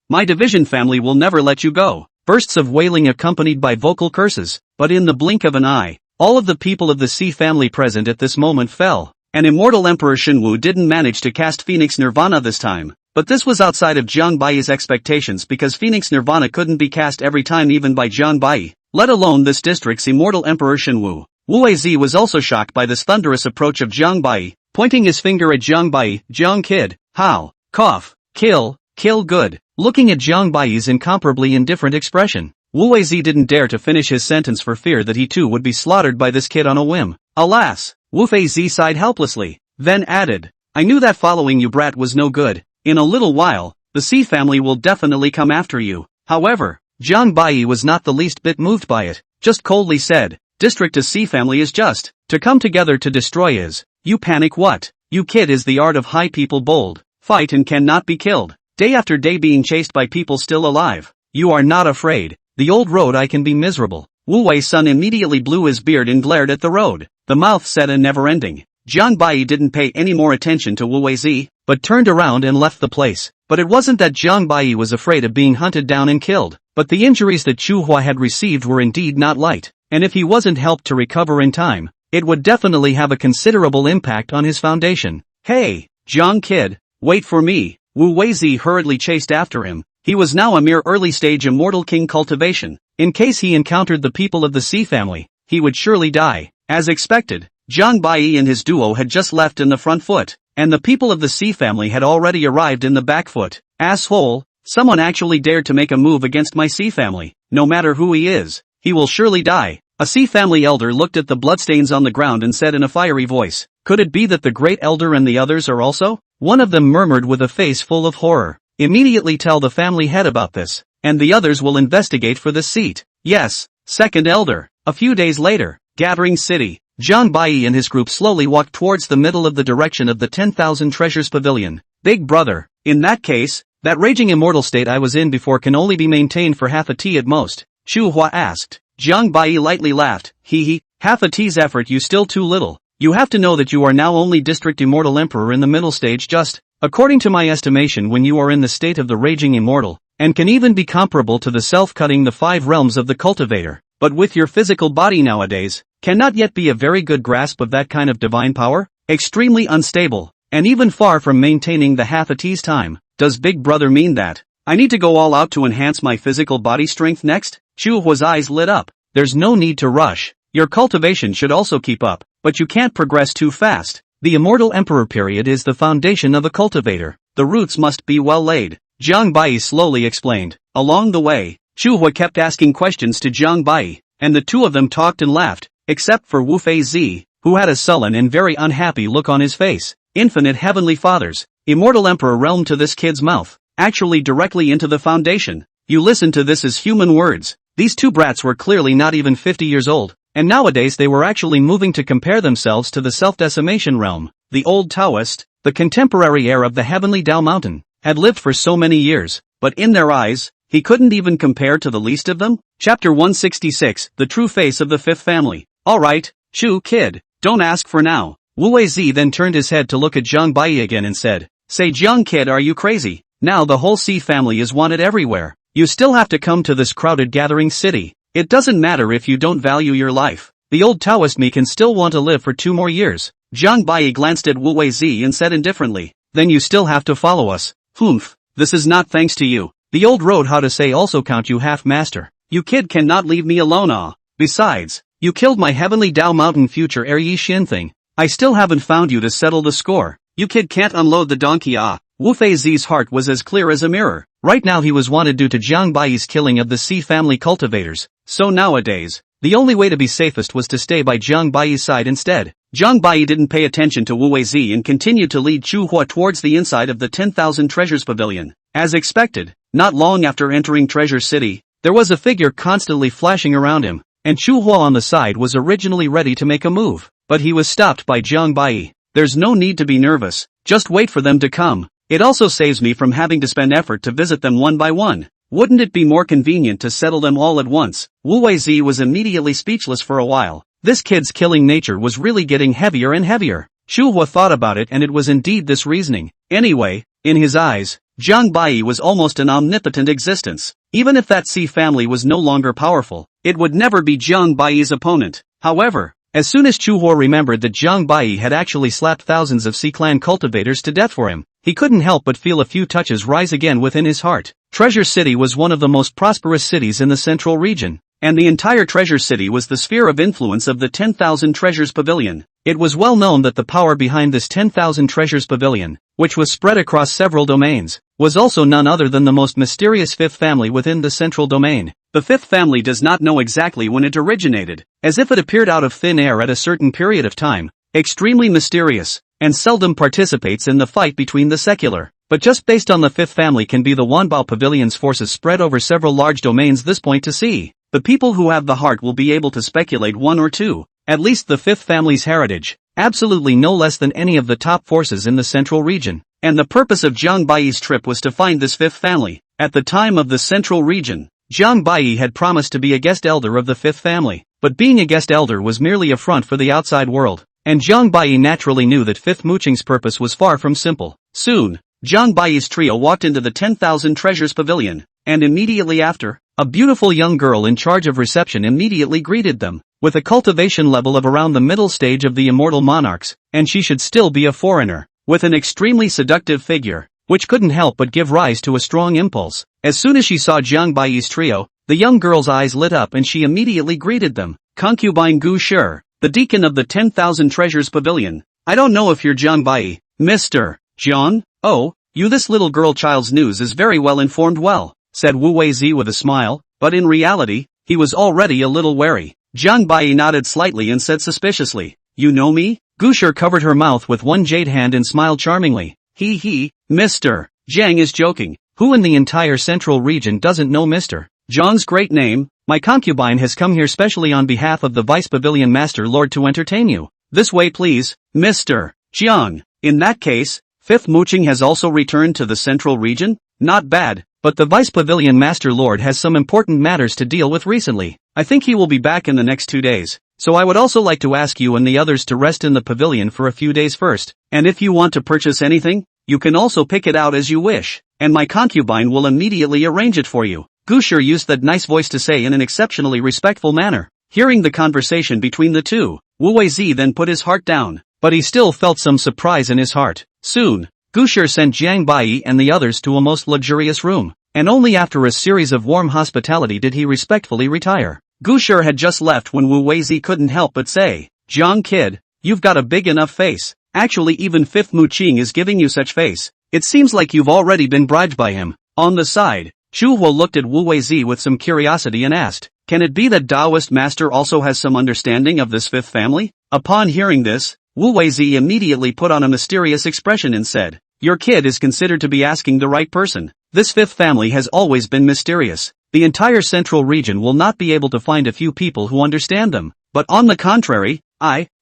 My division family will never let you go. Bursts of wailing accompanied by vocal curses, but in the blink of an eye, All of the people of the Sea family present at this moment fell. And immortal Emperor Shenwu didn't manage to cast Phoenix Nirvana this time. But this was outside of Jiang Bai's expectations because Phoenix Nirvana couldn't be cast every time even by Jiang Bai, let alone this district's immortal Emperor Shenwu. Wu Weizi was also shocked by this thunderous approach of Jiang Bai, pointing his finger at Jiang Bai. Jiang kid, how, cough, kill good. Looking at Jiang Bai's incomparably indifferent expression, Wu Weizi didn't dare to finish his sentence for fear that he too would be slaughtered by this kid on a whim. Alas, Wu Weizi sighed helplessly, then added, I knew that following you brat was no good. In a little while, the Sea family will definitely come after you. However, Jiang Bai was not the least bit moved by it, just coldly said, District of Sea family is just to come together to destroy is. You panic what? You kid is the art of high people bold, fight and cannot be killed, day after day being chased by people still alive. You are not afraid. The old road I can be miserable. Wu Wei's son immediately blew his beard and glared at the road. The mouth said a never-ending. Jiang Bai didn't pay any more attention to Wu Weizi, but turned around and left the place. But it wasn't that Jiang Bai was afraid of being hunted down and killed, but the injuries that Chu Hua had received were indeed not light, and if he wasn't helped to recover in time, it would definitely have a considerable impact on his foundation. Hey, Jiang kid, wait for me. Wu Weizi hurriedly chased after him. He was now a mere early-stage immortal king cultivation. In case he encountered the people of the Sea family, he would surely die. As expected, Jiang Bai and his duo had just left in the front foot, and the people of the Sea family had already arrived in the back foot. Asshole, someone actually dared to make a move against my Sea family. No matter who he is, he will surely die. A Sea family elder looked at the bloodstains on the ground and said in a fiery voice, could it be that the great elder and the others are also? One of them murmured with a face full of horror. Immediately tell the family head about this, and the others will investigate for this seat. Yes, second elder. A few days later, Gathering City, Jiang Bai and his group slowly walked towards the middle of the direction of the 10,000 Treasures Pavilion. Big brother, in that case, that raging immortal state I was in before can only be maintained for half a tea at most, Chu Hua asked. Jiang Bai lightly laughed, hee, half a tea's effort you still too little. You have to know that you are now only District Immortal Emperor in the middle stage just, according to my estimation when you are in the state of the raging immortal, and can even be comparable to the self-cutting the 5 realms of the cultivator, but with your physical body nowadays, cannot yet be a very good grasp of that kind of divine power, extremely unstable, and even far from maintaining the half a tea's time. Does Big Brother mean that I need to go all out to enhance my physical body strength next? Chu Hua's eyes lit up. There's no need to rush. Your cultivation should also keep up, but you can't progress too fast. The Immortal Emperor period is the foundation of a cultivator. The roots must be well laid. Jiang Bai slowly explained. Along the way, Chu Hua kept asking questions to Jiang Bai, and the two of them talked and laughed, except for Wu Feizi, who had a sullen and very unhappy look on his face. Infinite Heavenly Fathers, Immortal Emperor realm to this kid's mouth, actually directly into the foundation. You listen to this as human words. These two brats were clearly not even 50 years old, and nowadays they were actually moving to compare themselves to the self-decimation realm. The old Taoist, the contemporary heir of the heavenly Tao Mountain, had lived for so many years, but in their eyes, he couldn't even compare to the least of them. Chapter 166, The True Face of the Fifth Family. Alright, Chu kid, don't ask for now. Wu Weizi then turned his head to look at Jiang Bai again and said, say Jiang kid, are you crazy? Now the whole Sea family is wanted everywhere. You still have to come to this crowded Gathering City. It doesn't matter if you don't value your life. The old Taoist me can still want to live for 2 more years. Jiang Bai glanced at Wu Weizi and said indifferently, then you still have to follow us. Humph, this is not thanks to you. The old road how to say also count you half master. You kid cannot leave me alone Besides, you killed my heavenly Tao Mountain future heir Yi Xin thing. I still haven't found you to settle the score. You kid can't unload the donkey Wu Feizi's heart was as clear as a mirror. Right now he was wanted due to Jiang Bai's killing of the Sea family cultivators. So nowadays, the only way to be safest was to stay by Jiang Bai's side instead. Jiang Bai didn't pay attention to Wu Weizi and continued to lead Chu Hua towards the inside of the 10,000 Treasures Pavilion. As expected, not long after entering Treasure City, there was a figure constantly flashing around him, and Chu Hua on the side was originally ready to make a move, but he was stopped by Jiang Bai. There's no need to be nervous, just wait for them to come. It also saves me from having to spend effort to visit them one by one. Wouldn't it be more convenient to settle them all at once? Wu Weizi was immediately speechless for a while. This kid's killing nature was really getting heavier and heavier. Chu Hua thought about it and it was indeed this reasoning. Anyway, in his eyes, Jiang Bai was almost an omnipotent existence. Even if that Sea family was no longer powerful, it would never be Jiang Bai's opponent. However, as soon as Chu Huo remembered that Jiang Bai had actually slapped thousands of C-clan cultivators to death for him, he couldn't help but feel a few touches rise again within his heart. Treasure City was one of the most prosperous cities in the central region, and the entire Treasure City was the sphere of influence of the 10,000 Treasures Pavilion. It was well known that the power behind this 10,000 Treasures Pavilion, which was spread across several domains, was also none other than the most mysterious fifth family within the central domain. The fifth family does not know exactly when it originated, as if it appeared out of thin air at a certain period of time, extremely mysterious, and seldom participates in the fight between the secular. But just based on the fifth family can be the Wanbao Pavilion's forces spread over several large domains this point to see. The people who have the heart will be able to speculate one or two, at least the fifth family's heritage, absolutely no less than any of the top forces in the central region. And the purpose of Jiang Baiyi's trip was to find this fifth family. At the time of the central region, Jiang Baiyi had promised to be a guest elder of the fifth family, but being a guest elder was merely a front for the outside world, and Jiang Baiyi naturally knew that fifth Muqing's purpose was far from simple. Soon, Jiang Baiyi's trio walked into the 10,000 Treasures Pavilion, and immediately after, a beautiful young girl in charge of reception immediately greeted them, with a cultivation level of around the middle stage of the immortal monarchs, and she should still be a foreigner, with an extremely seductive figure, which couldn't help but give rise to a strong impulse. As soon as she saw Jiang Baiyi's trio, the young girl's eyes lit up and she immediately greeted them. Concubine Gu Shi, the deacon of the 10,000 Treasures Pavilion. I don't know if you're Jiang Baiyi, Mr. Jiang? Oh, you this little girl child's news is very well informed well, said Wu Weizi with a smile, but in reality, he was already a little wary. Jiang Baiyi nodded slightly and said suspiciously, you know me? Gu Shi covered her mouth with one jade hand and smiled charmingly. Mr. Jiang is joking. Who in the entire central region doesn't know Mr. Jiang's great name? My concubine has come here specially on behalf of the Vice Pavilion Master Lord to entertain you. This way please, Mr. Jiang. In that case, Fifth Muqing has also returned to the central region? Not bad, but the Vice Pavilion Master Lord has some important matters to deal with recently. I think he will be back in the next 2 days. So I would also like to ask you and the others to rest in the pavilion for a few days first, and if you want to purchase anything, you can also pick it out as you wish, and my concubine will immediately arrange it for you. Gu Shi used that nice voice to say in an exceptionally respectful manner. Hearing the conversation between the two, Wu Weizi then put his heart down, but he still felt some surprise in his heart. Soon, Gu Shi sent Jiang Baiyi and the others to a most luxurious room, and only after a series of warm hospitality did he respectfully retire. Gu Shi had just left when Wu Weizi couldn't help but say, Jiang kid, you've got a big enough face. Actually even Fifth Muqing is giving you such face. It seems like you've already been bribed by him. On the side, Chu Huo looked at Wu Weizi with some curiosity and asked, can it be that Taoist master also has some understanding of this fifth family? Upon hearing this, Wu Weizi immediately put on a mysterious expression and said, your kid is considered to be asking the right person. This fifth family has always been mysterious. The entire central region will not be able to find a few people who understand them, but on the contrary,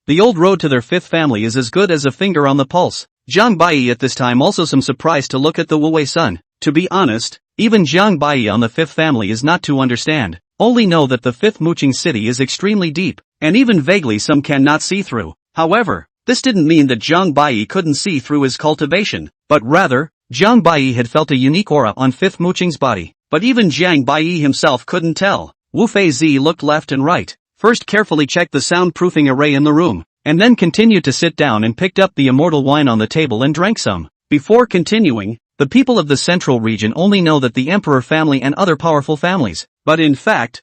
the old road to their fifth family is as good as a finger on the pulse. Jiang Baiyi at this time also some surprise to look at the Wu Wei son. To be honest, even Jiang Baiyi on the fifth family is not to understand, only know that the fifth Muqing city is extremely deep, and even vaguely some cannot see through. However, this didn't mean that Jiang Baiyi couldn't see through his cultivation, but rather, Jiang Baiyi had felt a unique aura on fifth Muqing's body. But even Jiang Baiyi himself couldn't tell. Wu Feizi looked left and right, first carefully checked the soundproofing array in the room, and then continued to sit down and picked up the immortal wine on the table and drank some. Before continuing, the people of the central region only know that the emperor family and other powerful families, but in fact,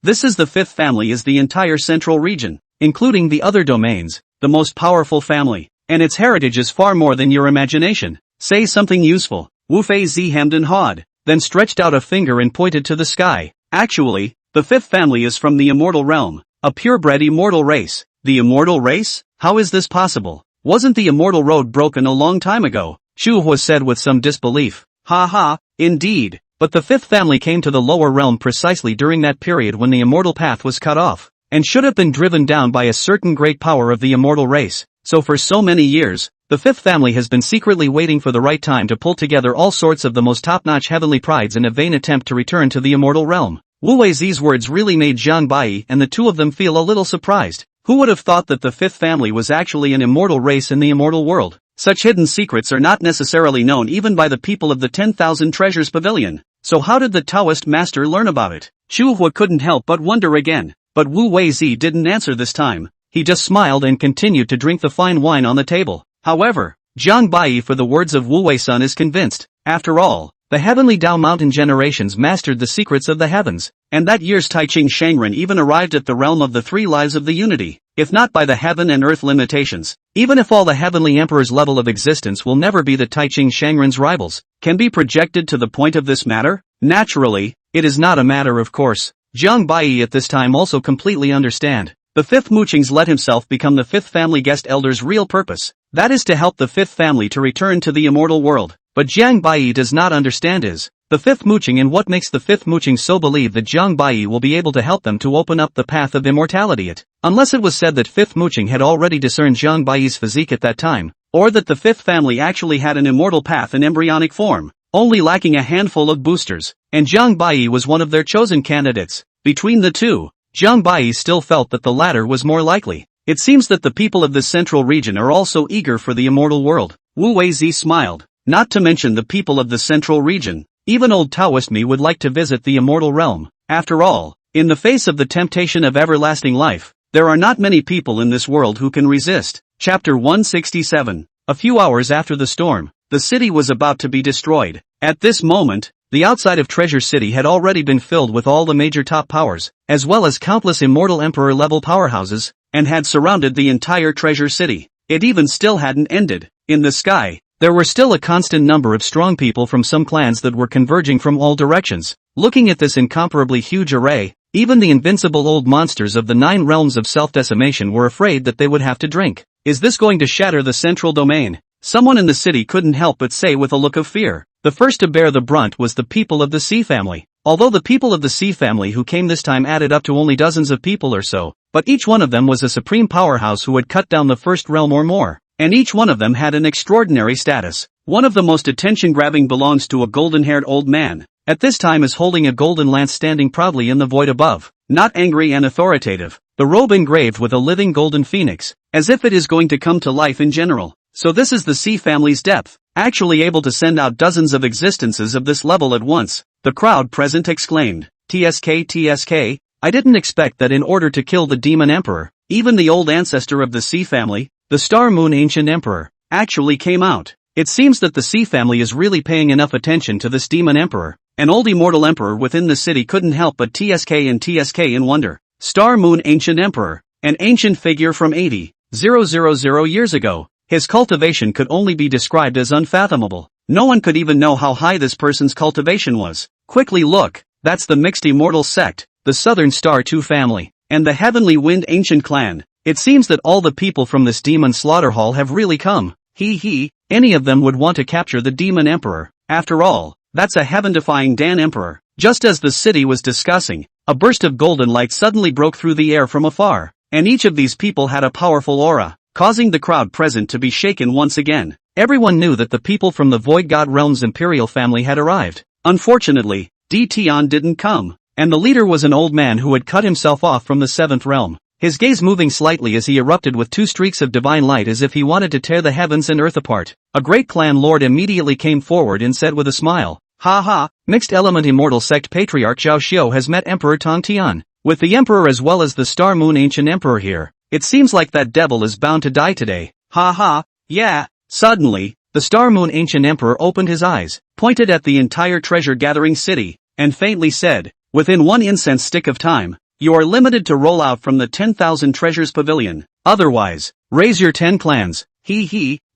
this is the fifth family is the entire central region, including the other domains, the most powerful family, and its heritage is far more than your imagination. Say something useful. Wu Feizi hemmed and hawed, then stretched out a finger and pointed to the sky. Actually, the fifth family is from the immortal realm, a purebred immortal race. The immortal race? How is this possible? Wasn't the immortal road broken a long time ago? Chu Huo said with some disbelief. Indeed, but the fifth family came to the lower realm precisely during that period when the immortal path was cut off, and should have been driven down by a certain great power of the immortal race. So for so many years, the fifth family has been secretly waiting for the right time to pull together all sorts of the most top-notch heavenly prides in a vain attempt to return to the immortal realm. Wu Weizi's words really made Jiang Baiyi and the two of them feel a little surprised. Who would have thought that the fifth family was actually an immortal race in the immortal world? Such hidden secrets are not necessarily known even by the people of the 10,000 Treasures Pavilion. So how did the Taoist master learn about it? Chu Huo couldn't help but wonder again. but Wu Weizi didn't answer this time. He just smiled and continued to drink the fine wine on the table. However, Jiang Bai for the words of Wu Wei-sun is convinced. After all, the heavenly Dao Mountain generations mastered the secrets of the heavens, and that year's Taiching Shangren even arrived at the realm of the three lives of the unity, if not by the heaven and earth limitations. Even if all the heavenly emperor's level of existence will never be the Taiching Shangren's rivals, can be projected to the point of this matter? Naturally, it is not a matter of course. Jiang Bai at this time also completely understand. The fifth Muqing's let himself become the fifth family guest elder's real purpose. That is to help the fifth family to return to the immortal world. But Jiang Bai does not understand is the fifth Muqing and what makes the fifth Muqing so believe that Jiang Bai will be able to help them to open up the path of immortality unless it was said that fifth Muqing had already discerned Jiang Bai's physique at that time, or that the fifth family actually had an immortal path in embryonic form, only lacking a handful of boosters, and Jiang Bai was one of their chosen candidates. Between the two, Jiang Bai still felt that the latter was more likely. It seems that the people of this central region are also eager for the immortal world. Wu Weizi smiled. Not to mention the people of the central region. Even old Taoist me would like to visit the immortal realm. After all, in the face of the temptation of everlasting life, there are not many people in this world who can resist. Chapter 167. A few hours after the storm, the city was about to be destroyed. At this moment, the outside of Treasure City had already been filled with all the major top powers, as well as countless immortal emperor-level powerhouses, and had surrounded the entire Treasure City. It even still hadn't ended. In the sky, there were still a constant number of strong people from some clans that were converging from all directions. Looking at this incomparably huge array, even the invincible old monsters of the 9 realms of self-decimation were afraid that they would have to drink. Is this going to shatter the central domain? Someone in the city couldn't help but say with a look of fear. The first to bear the brunt was the people of the Sea family. Although the people of the Sea family who came this time added up to only dozens of people or so, but each one of them was a supreme powerhouse who had cut down the first realm or more. And each one of them had an extraordinary status. One of the most attention-grabbing belongs to a golden-haired old man. At this time is holding a golden lance standing proudly in the void above. Not angry and authoritative. The robe engraved with a living golden phoenix, as if it is going to come to life in general. So this is the Sea family's depth. Actually able to send out dozens of existences of this level at once. The crowd present exclaimed, "TSK, TSK, I didn't expect that in order to kill the demon emperor, even the old ancestor of the Sea family, the Star Moon Ancient Emperor, actually came out. It seems that the Sea family is really paying enough attention to this demon emperor." An old immortal emperor within the city couldn't help but TSK and TSK in wonder. Star Moon Ancient Emperor, an ancient figure from 80,000 years ago. His cultivation could only be described as unfathomable. No one could even know how high this person's cultivation was. Quickly look, that's the mixed immortal sect, the Southern Star 2 family, and the Heavenly Wind Ancient clan. It seems that all the people from this demon slaughter hall have really come. Any of them would want to capture the demon emperor. After all, that's a heaven-defying Dan emperor. Just as the city was discussing, a burst of golden light suddenly broke through the air from afar, and each of these people had a powerful aura, causing the crowd present to be shaken once again. Everyone knew that the people from the Void God Realm's imperial family had arrived. Unfortunately, Tian didn't come, and the leader was an old man who had cut himself off from the 7th realm. His gaze moving slightly as he erupted with 2 streaks of divine light as if he wanted to tear the heavens and earth apart. A great clan lord immediately came forward and said with a smile, "Ha ha, mixed element immortal sect patriarch Zhao Xiu has met Emperor Tong Tian. With the emperor as well as the Star Moon Ancient Emperor here, it seems like that devil is bound to die today. Ha ha, yeah." Suddenly, the Star Moon Ancient Emperor opened his eyes, pointed at the entire treasure-gathering city, and faintly said, "Within 1 incense stick of time, you are limited to roll out from the 10,000 treasures pavilion. Otherwise, raise your 10 clans.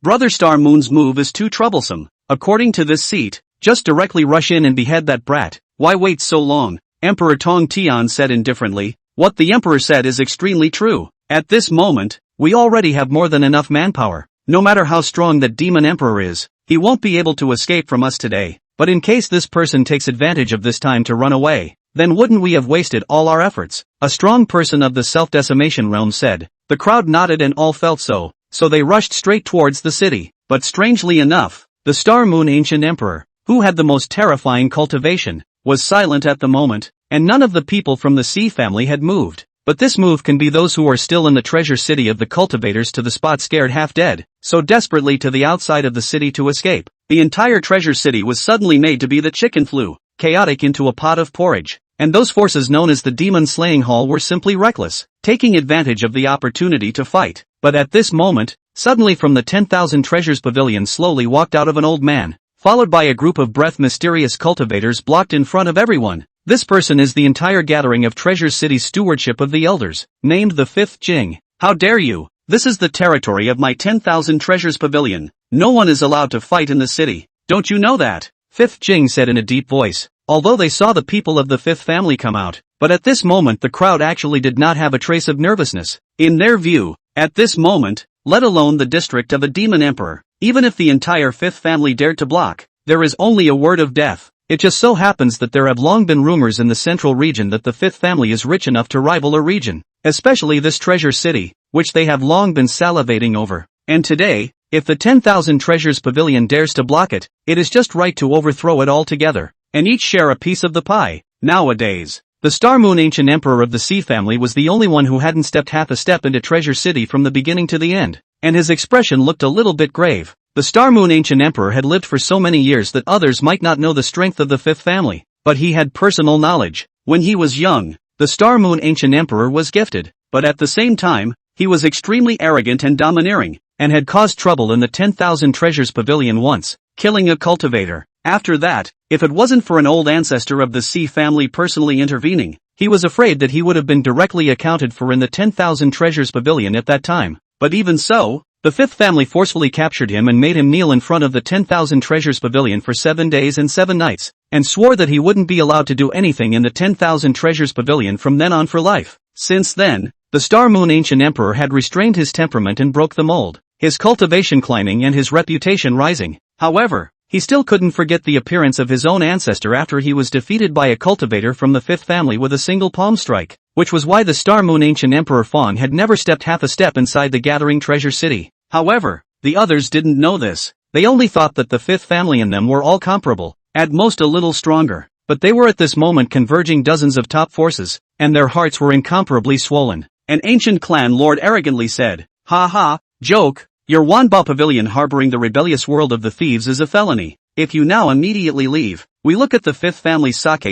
Brother Star Moon's move is too troublesome. According to this seat, just directly rush in and behead that brat. Why wait so long?" Emperor Tong Tian said indifferently. "What the emperor said is extremely true. At this moment, we already have more than enough manpower. No matter how strong that demon emperor is, he won't be able to escape from us today. But in case this person takes advantage of this time to run away, then wouldn't we have wasted all our efforts?" A strong person of the self-decimation realm said. The crowd nodded and all felt so they rushed straight towards the city. But strangely enough, the Star Moon Ancient Emperor, who had the most terrifying cultivation, was silent at the moment, and none of the people from the Sea family had moved. But this move can be those who are still in the treasure city of the cultivators to the spot scared half dead, so desperately to the outside of the city to escape. The entire treasure city was suddenly made to be the chicken flu, chaotic into a pot of porridge. and those forces known as the Demon Slaying Hall were simply reckless, taking advantage of the opportunity to fight. But at this moment, suddenly from the 10,000 Treasures Pavilion slowly walked out of an old man, followed by a group of breath mysterious cultivators blocked in front of everyone. This person is the entire gathering of Treasure City's stewardship of the elders, named the Fifth Jing. How dare you! This is the territory of my 10,000 Treasures Pavilion. No one is allowed to fight in the city. Don't you know that? Fifth Jing said in a deep voice, although they saw the people of the Fifth family come out. But at this moment the crowd actually did not have a trace of nervousness. In their view, at this moment, let alone the district of a demon emperor, even if the entire Fifth family dared to block, there is only a word of death. It just so happens that there have long been rumors in the central region that the Fifth family is rich enough to rival a region, especially this treasure city, which they have long been salivating over. And today, if the 10,000 Treasures Pavilion dares to block it, it is just right to overthrow it altogether, and each share a piece of the pie. Nowadays, the Star Moon Ancient Emperor of the Sea family was the only one who hadn't stepped half a step into Treasure City from the beginning to the end, and his expression looked a little bit grave. The Star Moon Ancient Emperor had lived for so many years that others might not know the strength of the Fifth family, but he had personal knowledge. When he was young, the Star Moon Ancient Emperor was gifted, but at the same time, he was extremely arrogant and domineering, and had caused trouble in the 10,000 Treasures Pavilion once, killing a cultivator. After that, if it wasn't for an old ancestor of the Sea family personally intervening, he was afraid that he would have been directly accounted for in the 10,000 Treasures Pavilion at that time. But even so, the Fifth family forcefully captured him and made him kneel in front of the 10,000 Treasures Pavilion for 7 days and 7 nights, and swore that he wouldn't be allowed to do anything in the 10,000 Treasures Pavilion from then on for life. Since then, the Star Moon Ancient Emperor had restrained his temperament and broke the mold, his cultivation climbing and his reputation rising. However, he still couldn't forget the appearance of his own ancestor after he was defeated by a cultivator from the Fifth family with a single palm strike, which was why the Star Moon Ancient Emperor Fong had never stepped half a step inside the gathering Treasure City. However, the others didn't know this. They only thought that the Fifth family and them were all comparable, at most a little stronger. But they were at this moment converging dozens of top forces, and their hearts were incomparably swollen. An ancient clan lord arrogantly said, "Ha ha, joke, your Wanbao Pavilion harboring the rebellious world of the thieves is a felony. If you now immediately leave, we look at the Fifth family's sake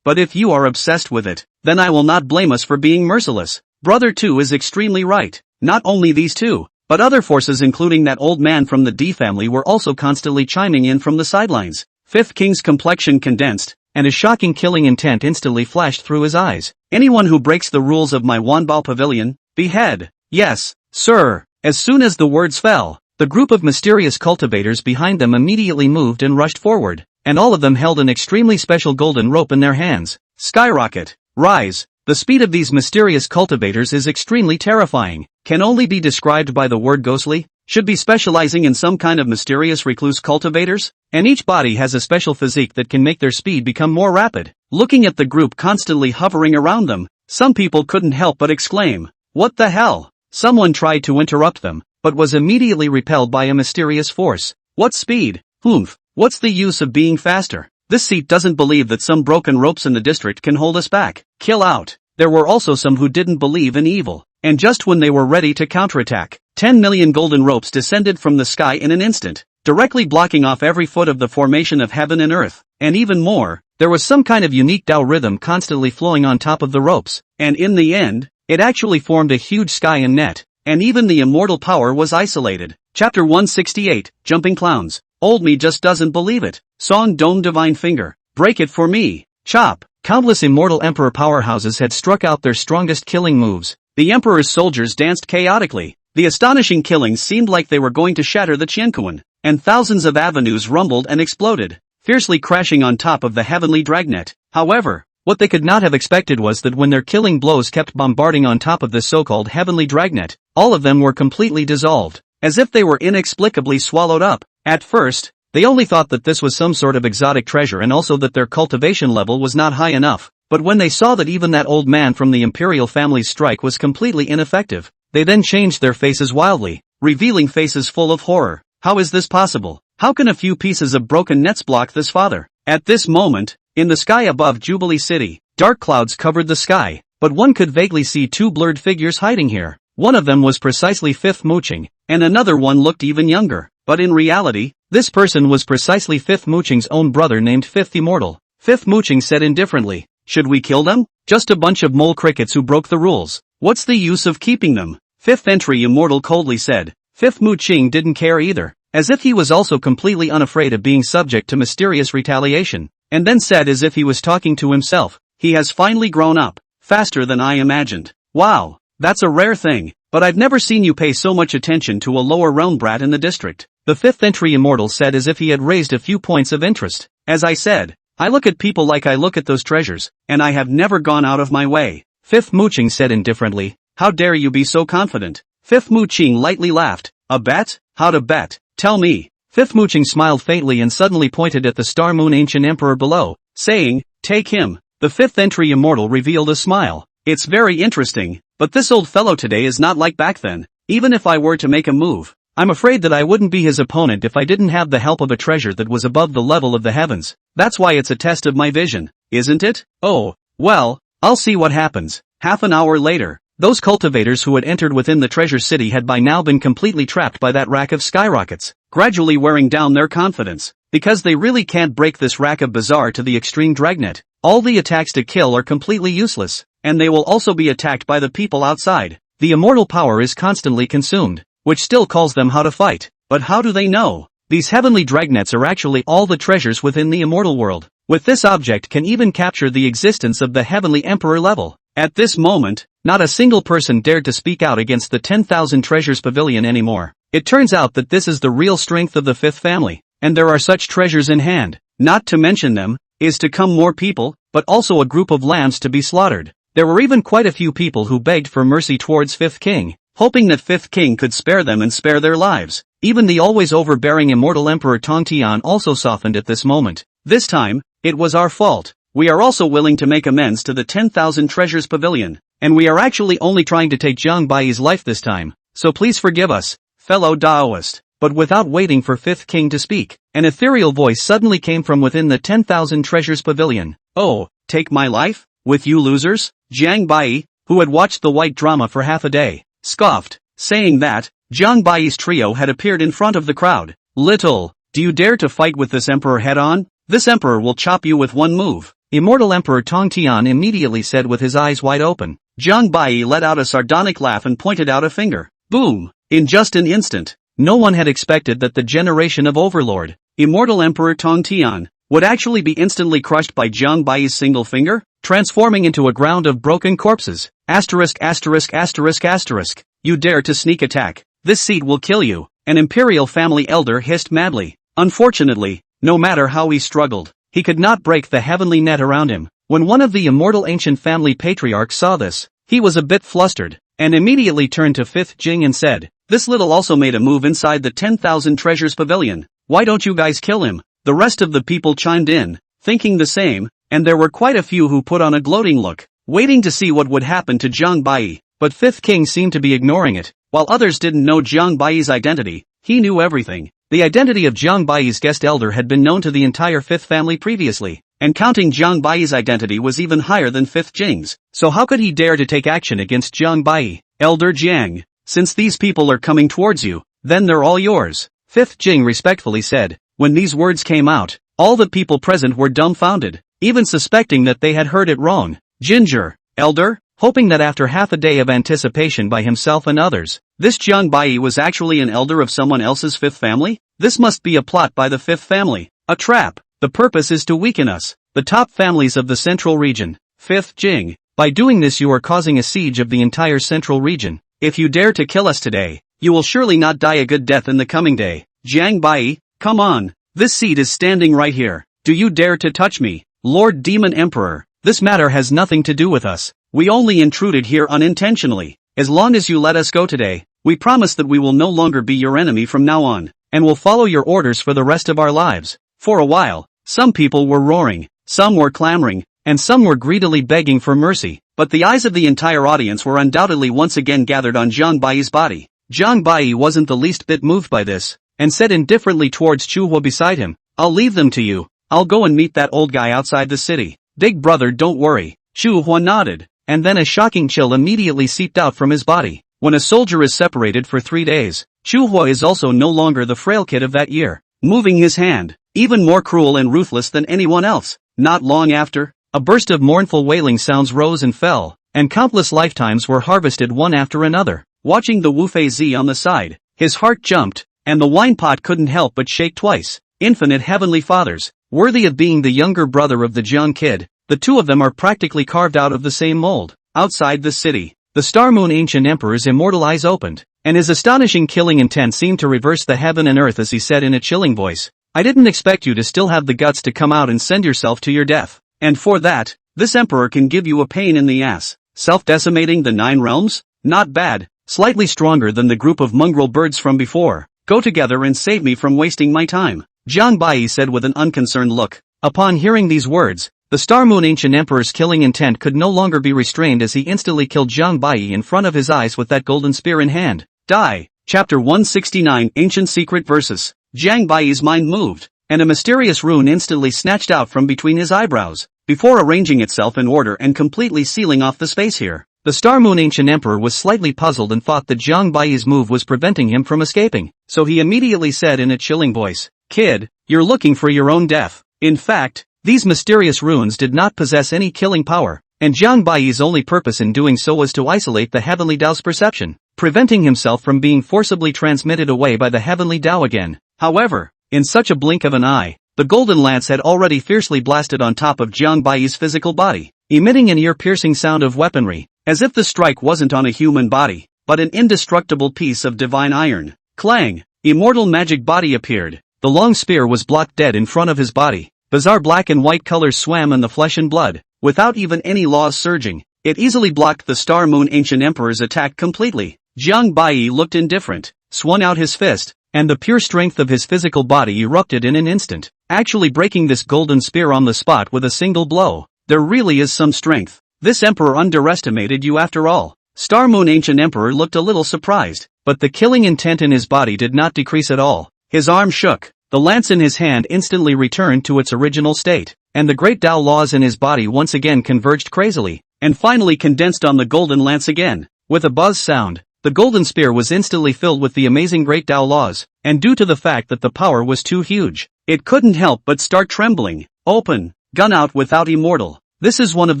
but if you are obsessed with it, then I will not blame us for being merciless." Brother 2 is extremely right. Not only these two, but other forces including that old man from the D family were also constantly chiming in from the sidelines. Fifth King's complexion condensed, and a shocking killing intent instantly flashed through his eyes. "Anyone who breaks the rules of my Wanbao Pavilion, behead." "Yes, sir." As soon as the words fell, the group of mysterious cultivators behind them immediately moved and rushed forward, and all of them held an extremely special golden rope in their hands. Skyrocket. Rise. The speed of these mysterious cultivators is extremely terrifying, can only be described by the word ghostly, should be specializing in some kind of mysterious recluse cultivators, and each body has a special physique that can make their speed become more rapid. Looking at the group constantly hovering around them, some people couldn't help but exclaim, "What the hell?" Someone tried to interrupt them, but was immediately repelled by a mysterious force. "What speed? Oomph, what's the use of being faster? This seat doesn't believe that some broken ropes in the district can hold us back. Kill out." There were also some who didn't believe in evil, and just when they were ready to counterattack, 10 million golden ropes descended from the sky in an instant, directly blocking off every foot of the formation of heaven and earth. And even more, there was some kind of unique Tao rhythm constantly flowing on top of the ropes, and in the end, it actually formed a huge sky and net, and even the immortal power was isolated. Chapter 168, Jumping Clowns. Old me just doesn't believe it. Song Dome Divine Finger. Break it for me. Chop. Countless immortal emperor powerhouses had struck out their strongest killing moves. The emperor's soldiers danced chaotically. The astonishing killings seemed like they were going to shatter the Qiankuan, and thousands of avenues rumbled and exploded, fiercely crashing on top of the heavenly dragnet. However, what they could not have expected was that when their killing blows kept bombarding on top of this so-called heavenly dragnet, all of them were completely dissolved, as if they were inexplicably swallowed up. At first, they only thought that this was some sort of exotic treasure and also that their cultivation level was not high enough, but when they saw that even that old man from the imperial family's strike was completely ineffective, they then changed their faces wildly, revealing faces full of horror. How is this possible? How can a few pieces of broken nets block this father? At this moment, in the sky above Jubilee City, dark clouds covered the sky, but one could vaguely see two blurred figures hiding here. One of them was precisely Fifth Mooching, and another one looked even younger, but in reality, this person was precisely Fifth Mooching's own brother named Fifth Immortal. Fifth Mooching said indifferently, Should we kill them? Just a bunch of mole crickets who broke the rules. What's the use of keeping them? Fifth entry Immortal coldly said. Fifth Mu Qing didn't care either, as if he was also completely unafraid of being subject to mysterious retaliation, and then said as if he was talking to himself, he has finally grown up, faster than I imagined. Wow, that's a rare thing, but I've never seen you pay so much attention to a lower realm brat in the district. The fifth entry Immortal said as if he had raised a few points of interest. As I said, I look at people like I look at those treasures, and I have never gone out of my way. Fifth Mu Qing said indifferently, how dare you be so confident? Fifth Mu Qing lightly laughed. A bet? How to bet? Tell me. Fifth Mu Qing smiled faintly and suddenly pointed at the Star Moon Ancient Emperor below, saying, take him. The fifth entry Immortal revealed a smile. It's very interesting, but this old fellow today is not like back then. Even if I were to make a move, I'm afraid that I wouldn't be his opponent if I didn't have the help of a treasure that was above the level of the heavens. That's why it's a test of my vision, isn't it? Oh, well, I'll see what happens. Half an hour later, those cultivators who had entered within the treasure city had by now been completely trapped by that rack of skyrockets, gradually wearing down their confidence. Because they really can't break this rack of bazaar to the extreme dragnet, all the attacks to kill are completely useless, and they will also be attacked by the people outside. The immortal power is constantly consumed, which still calls them how to fight. But how do they know? These heavenly dragnets are actually all the treasures within the immortal world. With this object can even capture the existence of the heavenly emperor level. At this moment, not a single person dared to speak out against the 10,000 treasures pavilion anymore. It turns out that this is the real strength of the fifth family, and there are such treasures in hand. Not to mention them, is to come more people, but also a group of lambs to be slaughtered. There were even quite a few people who begged for mercy towards Fifth King, hoping that Fifth King could spare them and spare their lives. Even the always overbearing immortal Emperor Tongtian also softened at this moment. This time, it was our fault. We are also willing to make amends to the 10,000 treasures pavilion, and we are actually only trying to take Zhang Baiyi's life this time. So please forgive us, fellow Daoist. But without waiting for Fifth King to speak, an ethereal voice suddenly came from within the 10,000 treasures pavilion. Oh, take my life? With you losers? Zhang Baiyi, who had watched the white drama for half a day, scoffed, saying that Zhang Baiyi's trio had appeared in front of the crowd. Little, do you dare to fight with this emperor head-on? This emperor will chop you with one move. Immortal Emperor Tongtian immediately said with his eyes wide open. Zhang Baiyi let out a sardonic laugh and pointed out a finger. Boom! In just an instant, no one had expected that the generation of Overlord, Immortal Emperor Tongtian, would actually be instantly crushed by Zhang Baiyi's single finger, transforming into a ground of broken corpses. Asterisk asterisk asterisk asterisk. You dare to sneak attack. This seat will kill you, an imperial family elder hissed madly. Unfortunately, no matter how he struggled, he could not break the heavenly net around him. When one of the immortal ancient family patriarchs saw this, he was a bit flustered, and immediately turned to Fifth Jing and said, this little also made a move inside the 10,000 treasures pavilion. Why don't you guys kill him? The rest of the people chimed in, thinking the same, and there were quite a few who put on a gloating look, waiting to see what would happen to Zhang Baiyi. But Fifth King seemed to be ignoring it. While others didn't know Zhang Baiyi's identity, he knew everything. The identity of Zhang Baiyi's guest elder had been known to the entire Fifth family previously, and counting Zhang Baiyi's identity was even higher than Fifth Jing's. So how could he dare to take action against Zhang Baiyi? Elder Jiang, since these people are coming towards you, then they're all yours, Fifth Jing respectfully said. When these words came out, all the people present were dumbfounded, even suspecting that they had heard it wrong. Ginger, elder? Hoping that after half a day of anticipation by himself and others, this Zhang Baiyi was actually an elder of someone else's fifth family? This must be a plot by the fifth family. A trap. The purpose is to weaken us, the top families of the central region. Fifth Jing. By doing this you are causing a siege of the entire central region. If you dare to kill us today, you will surely not die a good death in the coming day. Zhang Baiyi, come on. This seat is standing right here. Do you dare to touch me? Lord Demon Emperor, this matter has nothing to do with us. We only intruded here unintentionally. As long as you let us go today, we promise that we will no longer be your enemy from now on, and will follow your orders for the rest of our lives. For a while, some people were roaring, some were clamoring, and some were greedily begging for mercy, but the eyes of the entire audience were undoubtedly once again gathered on Zhang Baiyi's body. Zhang Baiyi wasn't the least bit moved by this, and said indifferently towards Chu Hua beside him, I'll leave them to you. I'll go and meet that old guy outside the city. Big brother, don't worry. Chu Hua nodded, and then a shocking chill immediately seeped out from his body. When a soldier is separated for 3 days, Chu Hua is also no longer the frail kid of that year, moving his hand, even more cruel and ruthless than anyone else. Not long after, A burst of mournful wailing sounds rose and fell, and countless lifetimes were harvested one after another. Watching the Wu Fei Zi on the side, his heart jumped, and the wine pot couldn't help but shake twice. Infinite heavenly fathers, worthy of being the younger brother of the Jiang kid, the two of them are practically carved out of the same mold. Outside the city, the Star Moon Ancient Emperor's immortal eyes opened, and his astonishing killing intent seemed to reverse the heaven and earth as he said in a chilling voice, "I didn't expect you to still have the guts to come out and send yourself to your death. And for that, this emperor can give you a pain in the ass. Self-decimating the 9 realms? Not bad, slightly stronger than the group of mongrel birds from before. Go together and save me from wasting my time," Jiang Bai said with an unconcerned look. Upon hearing these words, the Star Moon Ancient Emperor's killing intent could no longer be restrained as he instantly killed Jiang Bai in front of his eyes with that golden spear in hand. Die. Chapter 169 Ancient Secret Verses. Jiang Bai's mind moved, and a mysterious rune instantly snatched out from between his eyebrows, before arranging itself in order and completely sealing off the space here. The Star Moon Ancient Emperor was slightly puzzled and thought that Jiang Bai's move was preventing him from escaping, so he immediately said in a chilling voice, "Kid, you're looking for your own death." In fact, these mysterious runes did not possess any killing power, and Jiang Bai's only purpose in doing so was to isolate the heavenly Tao's perception, preventing himself from being forcibly transmitted away by the heavenly Tao again. However, in such a blink of an eye, the golden lance had already fiercely blasted on top of Jiang Bai's physical body, emitting an ear-piercing sound of weaponry, as if the strike wasn't on a human body, but an indestructible piece of divine iron. Clang! Immortal magic body appeared. The long spear was blocked dead in front of his body. Bizarre black and white colors swam in the flesh and blood, without even any laws surging. It easily blocked the Star Moon Ancient Emperor's attack completely. Jiang Bai looked indifferent, swung out his fist, and the pure strength of his physical body erupted in an instant, actually breaking this golden spear on the spot with a single blow. There really is some strength. This emperor underestimated you after all. Star Moon Ancient Emperor looked a little surprised, but the killing intent in his body did not decrease at all. His arm shook, the lance in his hand instantly returned to its original state, and the great Tao laws in his body once again converged crazily, and finally condensed on the golden lance again. With a buzz sound, the golden spear was instantly filled with the amazing great Tao laws, and due to the fact that the power was too huge, it couldn't help but start trembling. Open, gun out without immortal. This is one of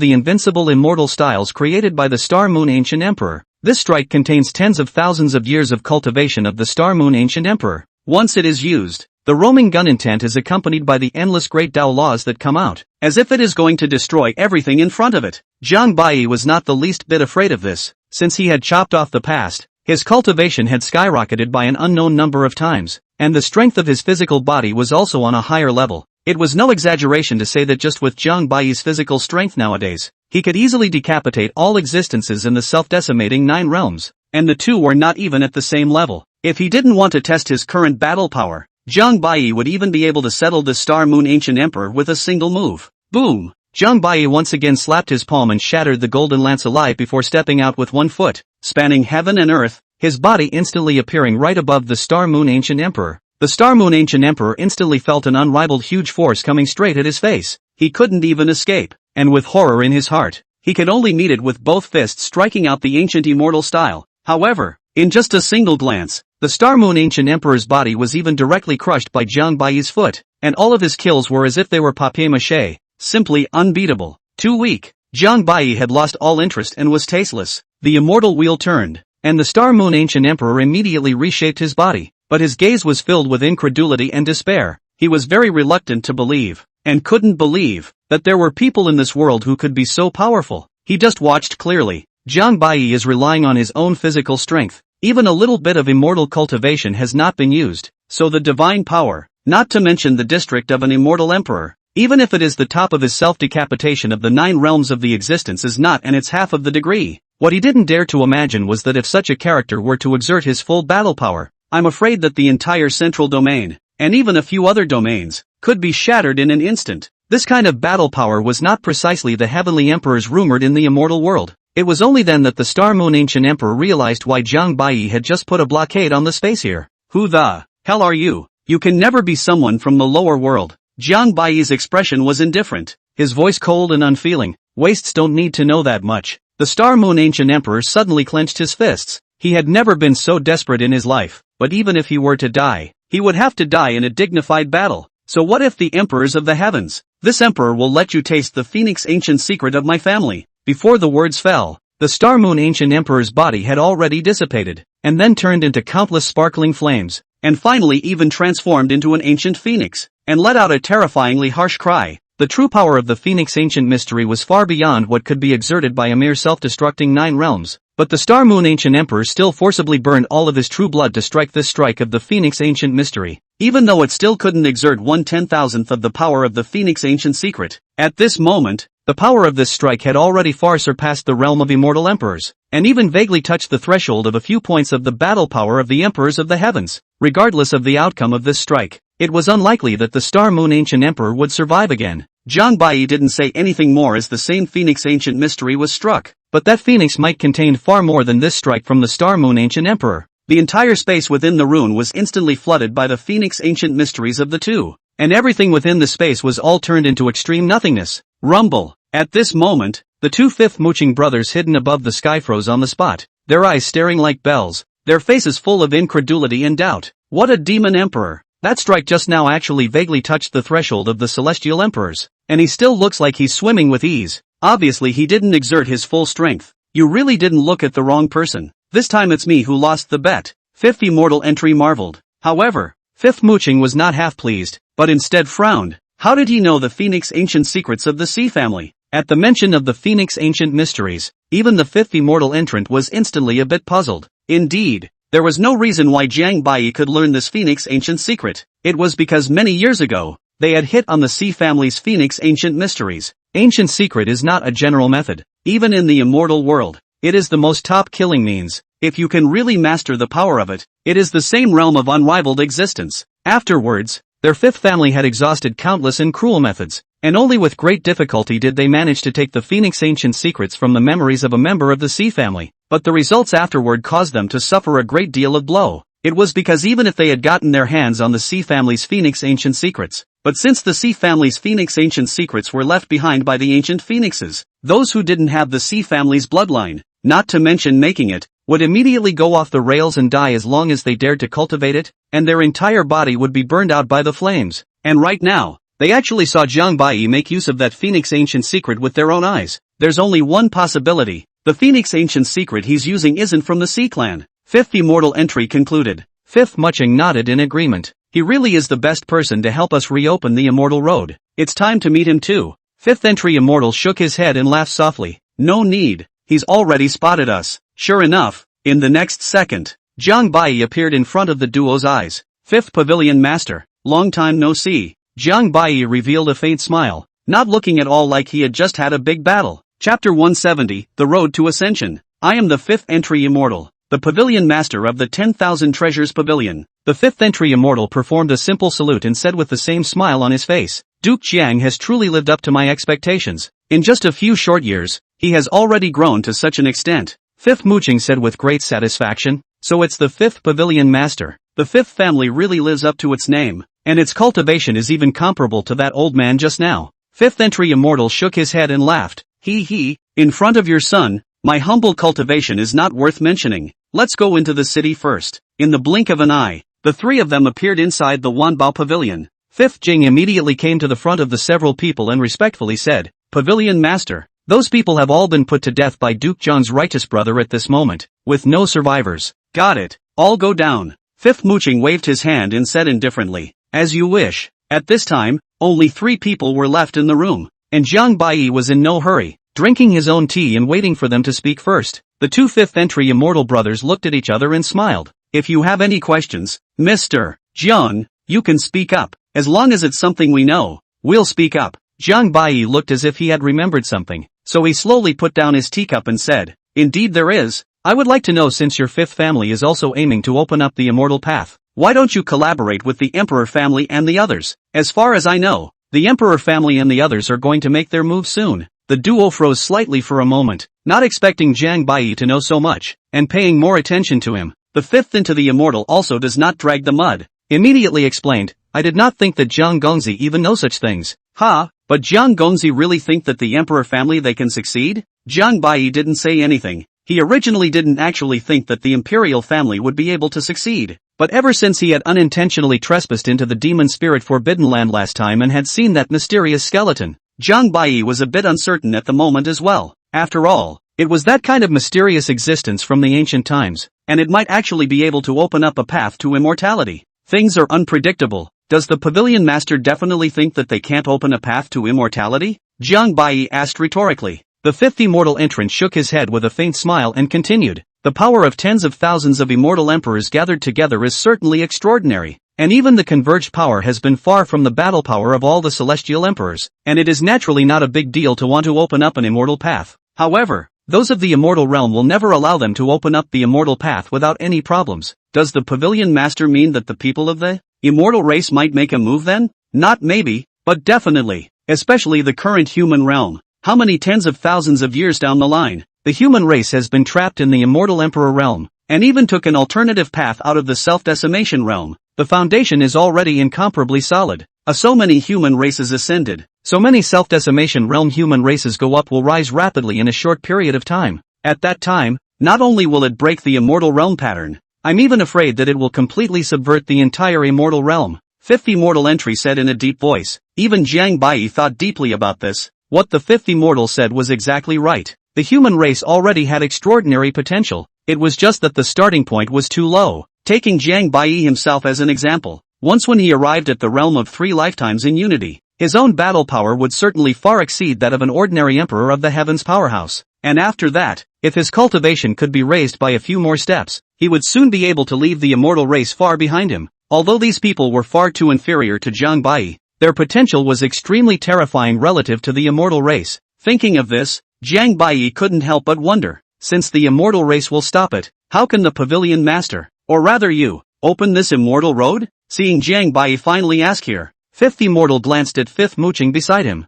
the invincible immortal styles created by the Star Moon Ancient Emperor. This strike contains tens of thousands of years of cultivation of the Star Moon Ancient Emperor. Once it is used, the roaming gun intent is accompanied by the endless great Tao laws that come out, as if it is going to destroy everything in front of it. Jiang Bai was not the least bit afraid of this, since he had chopped off the past. His cultivation had skyrocketed by an unknown number of times, and the strength of his physical body was also on a higher level. It was no exaggeration to say that just with Jiang Bai's physical strength nowadays, he could easily decapitate all existences in the self-decimating 9 realms, and the two were not even at the same level. If he didn't want to test his current battle power, Jiang Bai would even be able to settle the Star Moon Ancient Emperor with a single move. Boom! Jiang Bai once again slapped his palm and shattered the golden lance alive before stepping out with 1 foot, spanning heaven and earth, his body instantly appearing right above the Star Moon Ancient Emperor. The Star Moon Ancient Emperor instantly felt an unrivaled huge force coming straight at his face. He couldn't even escape, and with horror in his heart, he could only meet it with both fists striking out the ancient immortal style. However, in just a single glance, the Star Moon Ancient Emperor's body was even directly crushed by Jiang Bai's foot, and all of his kills were as if they were papier-mâché, simply unbeatable. Too weak. Jiang Bai had lost all interest and was tasteless. The immortal wheel turned, and the Star Moon Ancient Emperor immediately reshaped his body. But his gaze was filled with incredulity and despair. He was very reluctant to believe, and couldn't believe, that there were people in this world who could be so powerful. He just watched clearly. Jiang Bai is relying on his own physical strength. Even a little bit of immortal cultivation has not been used, so the divine power, not to mention the district of an immortal emperor, even if it is the top of his self-decapitation of the 9 realms of the existence is not and it's half of the degree. What he didn't dare to imagine was that if such a character were to exert his full battle power, I'm afraid that the entire central domain, and even a few other domains, could be shattered in an instant. This kind of battle power was not precisely the heavenly emperors rumored in the immortal world. It was only then that the Star Moon Ancient Emperor realized why Jiang Bai had just put a blockade on the space here. Who the hell are you? You can never be someone from the lower world. Jiang Bai's expression was indifferent, his voice cold and unfeeling. Wastes don't need to know that much. The Star Moon Ancient Emperor suddenly clenched his fists. He had never been so desperate in his life, but even if he were to die, he would have to die in a dignified battle. So what if the emperors of the heavens, This emperor will let you taste the phoenix ancient secret of my family." Before the words fell, the star moon ancient emperor's body had already dissipated, and then turned into countless sparkling flames, and finally even transformed into an ancient phoenix, and let out a terrifyingly harsh cry. The true power of the phoenix ancient mystery was far beyond what could be exerted by a mere self-destructing 9 realms, but the star moon ancient emperor still forcibly burned all of his true blood to strike this strike of the phoenix ancient mystery, even though it still couldn't exert 1/10,000th of the power of the phoenix ancient secret. At this moment, the power of this strike had already far surpassed the realm of immortal emperors, and even vaguely touched the threshold of a few points of the battle power of the emperors of the heavens. Regardless of the outcome of this strike, it was unlikely that the star moon ancient emperor would survive again. Jiang Bai didn't say anything more as the same phoenix ancient mystery was struck, but that phoenix might contain far more than this strike from the star moon ancient emperor. The entire space within the rune was instantly flooded by the phoenix ancient mysteries of the two, and everything within the space was all turned into extreme nothingness. Rumble. At this moment, the two fifth mooching brothers hidden above the sky froze on the spot, their eyes staring like bells, their faces full of incredulity and doubt. What a demon emperor! That strike just now actually vaguely touched the threshold of the celestial emperors, and he still looks like he's swimming with ease. Obviously he didn't exert his full strength. You really didn't look at the wrong person. This time it's me who lost the bet. Fifth immortal entry marveled. However, fifth mooching was not half pleased, but instead frowned. How did he know the phoenix ancient secrets of the sea family? At the mention of the phoenix ancient mysteries, even the fifth immortal entrant was instantly a bit puzzled. Indeed, there was no reason why Jiang Bai could learn this phoenix ancient secret. It was because many years ago, they had hit on the sea family's phoenix ancient mysteries. Ancient secret is not a general method, even in the immortal world. It is the most top killing means. If you can really master the power of it, it is the same realm of unrivaled existence. Afterwards, their fifth family had exhausted countless and cruel methods, and only with great difficulty did they manage to take the phoenix ancient secrets from the memories of a member of the sea family. But the results afterward caused them to suffer a great deal of blow. It was because even if they had gotten their hands on the sea family's phoenix ancient secrets, but since the sea family's phoenix ancient secrets were left behind by the ancient phoenixes, those who didn't have the sea family's bloodline, not to mention making it, would immediately go off the rails and die as long as they dared to cultivate it, and their entire body would be burned out by the flames. And right now, they actually saw Jiang Bai make use of that phoenix ancient secret with their own eyes. There's only one possibility. The phoenix ancient secret he's using isn't from the Sea Clan. Fifth immortal entry concluded. Fifth Muching nodded in agreement. He really is the best person to help us reopen the immortal road. It's time to meet him too. Fifth entry immortal shook his head and laughed softly. No need. He's already spotted us. Sure enough, in the next second, Jiang Bai appeared in front of the duo's eyes. Fifth pavilion master. Long time no see. Jiang Bai revealed a faint smile, not looking at all like he had just had a big battle. Chapter 170, The Road to Ascension. I am the fifth entry immortal, the pavilion master of the 10,000 treasures pavilion. The fifth entry immortal performed a simple salute and said with the same smile on his face, Duke Jiang has truly lived up to my expectations. In just a few short years, he has already grown to such an extent. Fifth Mooching said with great satisfaction, so it's the fifth pavilion master. The fifth family really lives up to its name, and its cultivation is even comparable to that old man just now. Fifth entry immortal shook his head and laughed. In front of your son, my humble cultivation is not worth mentioning. Let's go into the city first. In the blink of an eye, the three of them appeared inside the Wanbao pavilion. Fifth Jing immediately came to the front of the several people and respectfully said, Pavilion master, those people have all been put to death by Duke Zhang's righteous brother at this moment, with no survivors. Got it. All go down. Fifth Mooching waved his hand and said indifferently, as you wish. At this time, only 3 people were left in the room, and Jiang Bai was in no hurry, drinking his own tea and waiting for them to speak first. The two fifth entry immortal brothers looked at each other and smiled. If you have any questions, Mr. Jiang, you can speak up. As long as it's something we know, we'll speak up. Jiang Bai looked as if he had remembered something, so he slowly put down his teacup and said, Indeed there is. I would like to know, since your fifth family is also aiming to open up the immortal path, why don't you collaborate with the Emperor family and the others? As far as I know, the Emperor family and the others are going to make their move soon. The duo froze slightly for a moment, not expecting Jiang Bai to know so much, and paying more attention to him. The fifth into the immortal also does not drag the mud. Immediately explained, I did not think that Jiang Gongzi even know such things. But Jiang Gongzi really think that the Emperor family they can succeed? Jiang Bai didn't say anything. He originally didn't actually think that the Imperial family would be able to succeed. But ever since he had unintentionally trespassed into the demon spirit forbidden land last time and had seen that mysterious skeleton, Zhang Bai was a bit uncertain at the moment as well. After all, it was that kind of mysterious existence from the ancient times, and it might actually be able to open up a path to immortality. Things are unpredictable. Does the pavilion master definitely think that they can't open a path to immortality? Zhang Bai asked rhetorically. The fifth immortal entrant shook his head with a faint smile and continued. The power of tens of thousands of immortal emperors gathered together is certainly extraordinary, and even the converged power has been far from the battle power of all the celestial emperors, and it is naturally not a big deal to want to open up an immortal path. However, those of the immortal realm will never allow them to open up the immortal path without any problems. Does the pavilion master mean that the people of the immortal race might make a move then? Not maybe, but definitely, especially the current human realm. How many tens of thousands of years down the line, the human race has been trapped in the immortal emperor realm, and even took an alternative path out of the self-decimation realm. The foundation is already incomparably solid. So many human races ascended, so many self-decimation realm human races go up will rise rapidly in a short period of time. At that time, not only will it break the immortal realm pattern, I'm even afraid that it will completely subvert the entire immortal realm. Fifth immortal entry said in a deep voice. Even Zhang Bai thought deeply about this. What the fifth immortal said was exactly right. The human race already had extraordinary potential. It was just that the starting point was too low. Taking Zhang Bai himself as an example, once when he arrived at the realm of 3 lifetimes in unity, his own battle power would certainly far exceed that of an ordinary emperor of the heavens powerhouse. And after that, if his cultivation could be raised by a few more steps, he would soon be able to leave the immortal race far behind him. Although these people were far too inferior to Zhang Bai, their potential was extremely terrifying relative to the immortal race. Thinking of this, Zhang Bai couldn't help but wonder, since the immortal race will stop it, how can the pavilion master, or rather you, open this immortal road? Seeing Zhang Bai finally ask here, fifth immortal glanced at fifth mooching beside him.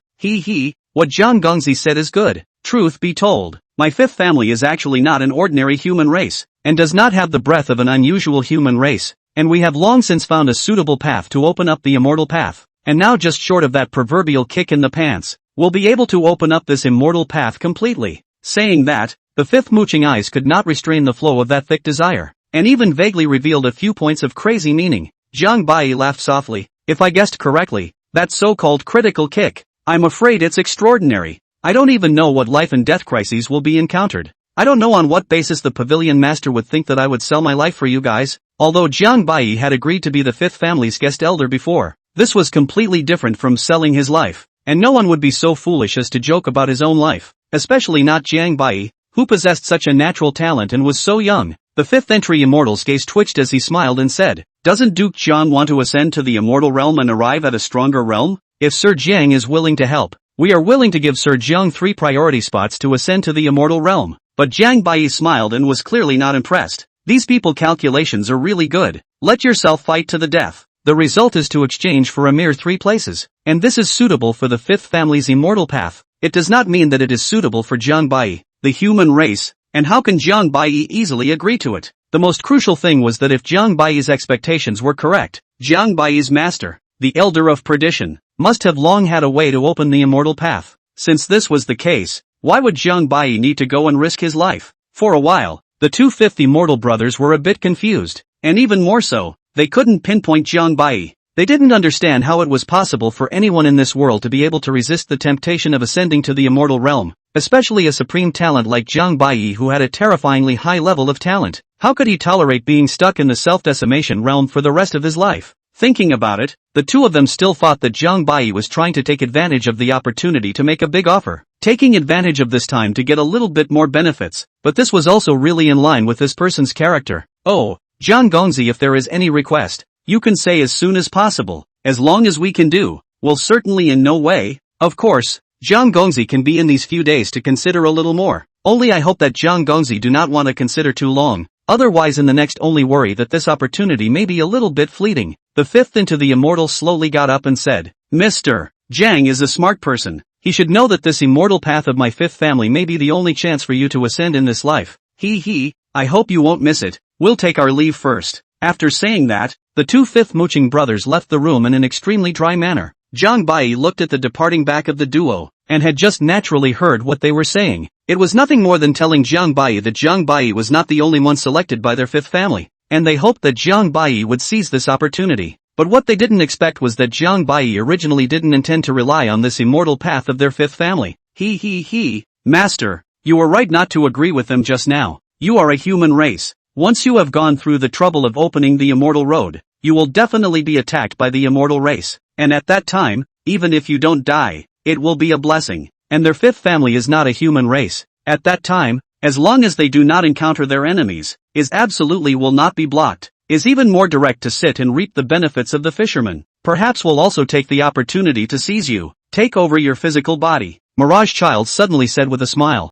What Zhang Gongzi said is good. Truth be told, my fifth family is actually not an ordinary human race, and does not have the breath of an unusual human race, and we have long since found a suitable path to open up the immortal path. And now just short of that proverbial kick in the pants, we'll be able to open up this immortal path completely. Saying that, the fifth mooching eyes could not restrain the flow of that thick desire, and even vaguely revealed a few points of crazy meaning. Zhang Bai laughed softly. If I guessed correctly, that so-called critical kick, I'm afraid it's extraordinary. I don't even know what life and death crises will be encountered. I don't know on what basis the pavilion master would think that I would sell my life for you guys. Although Zhang Bai had agreed to be the fifth family's guest elder before, this was completely different from selling his life, and no one would be so foolish as to joke about his own life, especially not Zhang Bai, who possessed such a natural talent and was so young. The fifth entry immortal's gaze twitched as he smiled and said, doesn't Duke Zhang want to ascend to the immortal realm and arrive at a stronger realm? If Sir Jiang is willing to help, we are willing to give Sir Jiang 3 priority spots to ascend to the immortal realm. But Zhang Bai smiled and was clearly not impressed. These people calculations are really good. Let yourself fight to the death. The result is to exchange for a mere 3 places, and this is suitable for the fifth family's immortal path. It does not mean that it is suitable for Zhang Bai, the human race, and how can Zhang Bai easily agree to it? The most crucial thing was that if Zhang Bai's expectations were correct, Zhang Bai's master, the Elder of Perdition, must have long had a way to open the immortal path. Since this was the case, why would Zhang Bai need to go and risk his life? For a while, the 2 fifth immortal brothers were a bit confused, and even more so, they couldn't pinpoint Zhang Bai. They didn't understand how it was possible for anyone in this world to be able to resist the temptation of ascending to the immortal realm, especially a supreme talent like Zhang Bai who had a terrifyingly high level of talent. How could he tolerate being stuck in the self-decimation realm for the rest of his life? Thinking about it, the 2 of them still thought that Zhang Bai was trying to take advantage of the opportunity to make a big offer, taking advantage of this time to get a little bit more benefits, but this was also really in line with this person's character. Oh, Zhang Gongzi, if there is any request, you can say as soon as possible, as long as we can do, well certainly in no way. Of course, Zhang Gongzi can be in these few days to consider a little more, only I hope that Zhang Gongzi do not want to consider too long, otherwise in the next only worry that this opportunity may be a little bit fleeting. The fifth into the immortal slowly got up and said, Mr. Zhang is a smart person, he should know that this immortal path of my fifth family may be the only chance for you to ascend in this life. I hope you won't miss it. We'll take our leave first. After saying that, the 2 fifth mooching brothers left the room in an extremely dry manner. Zhang Bai looked at the departing back of the duo, and had just naturally heard what they were saying. It was nothing more than telling Zhang Bai that Zhang Bai was not the only one selected by their fifth family, and they hoped that Jiang Bai would seize this opportunity. But what they didn't expect was that Jiang Bai originally didn't intend to rely on this immortal path of their fifth family. Master, you were right not to agree with them just now. You are a human race. Once you have gone through the trouble of opening the immortal road, you will definitely be attacked by the immortal race. And at that time, even if you don't die, it will be a blessing. And their fifth family is not a human race. At that time, as long as they do not encounter their enemies, is absolutely will not be blocked, is even more direct to sit and reap the benefits of the fisherman. Perhaps will also take the opportunity to seize you, take over your physical body. Mirage Child suddenly said with a smile.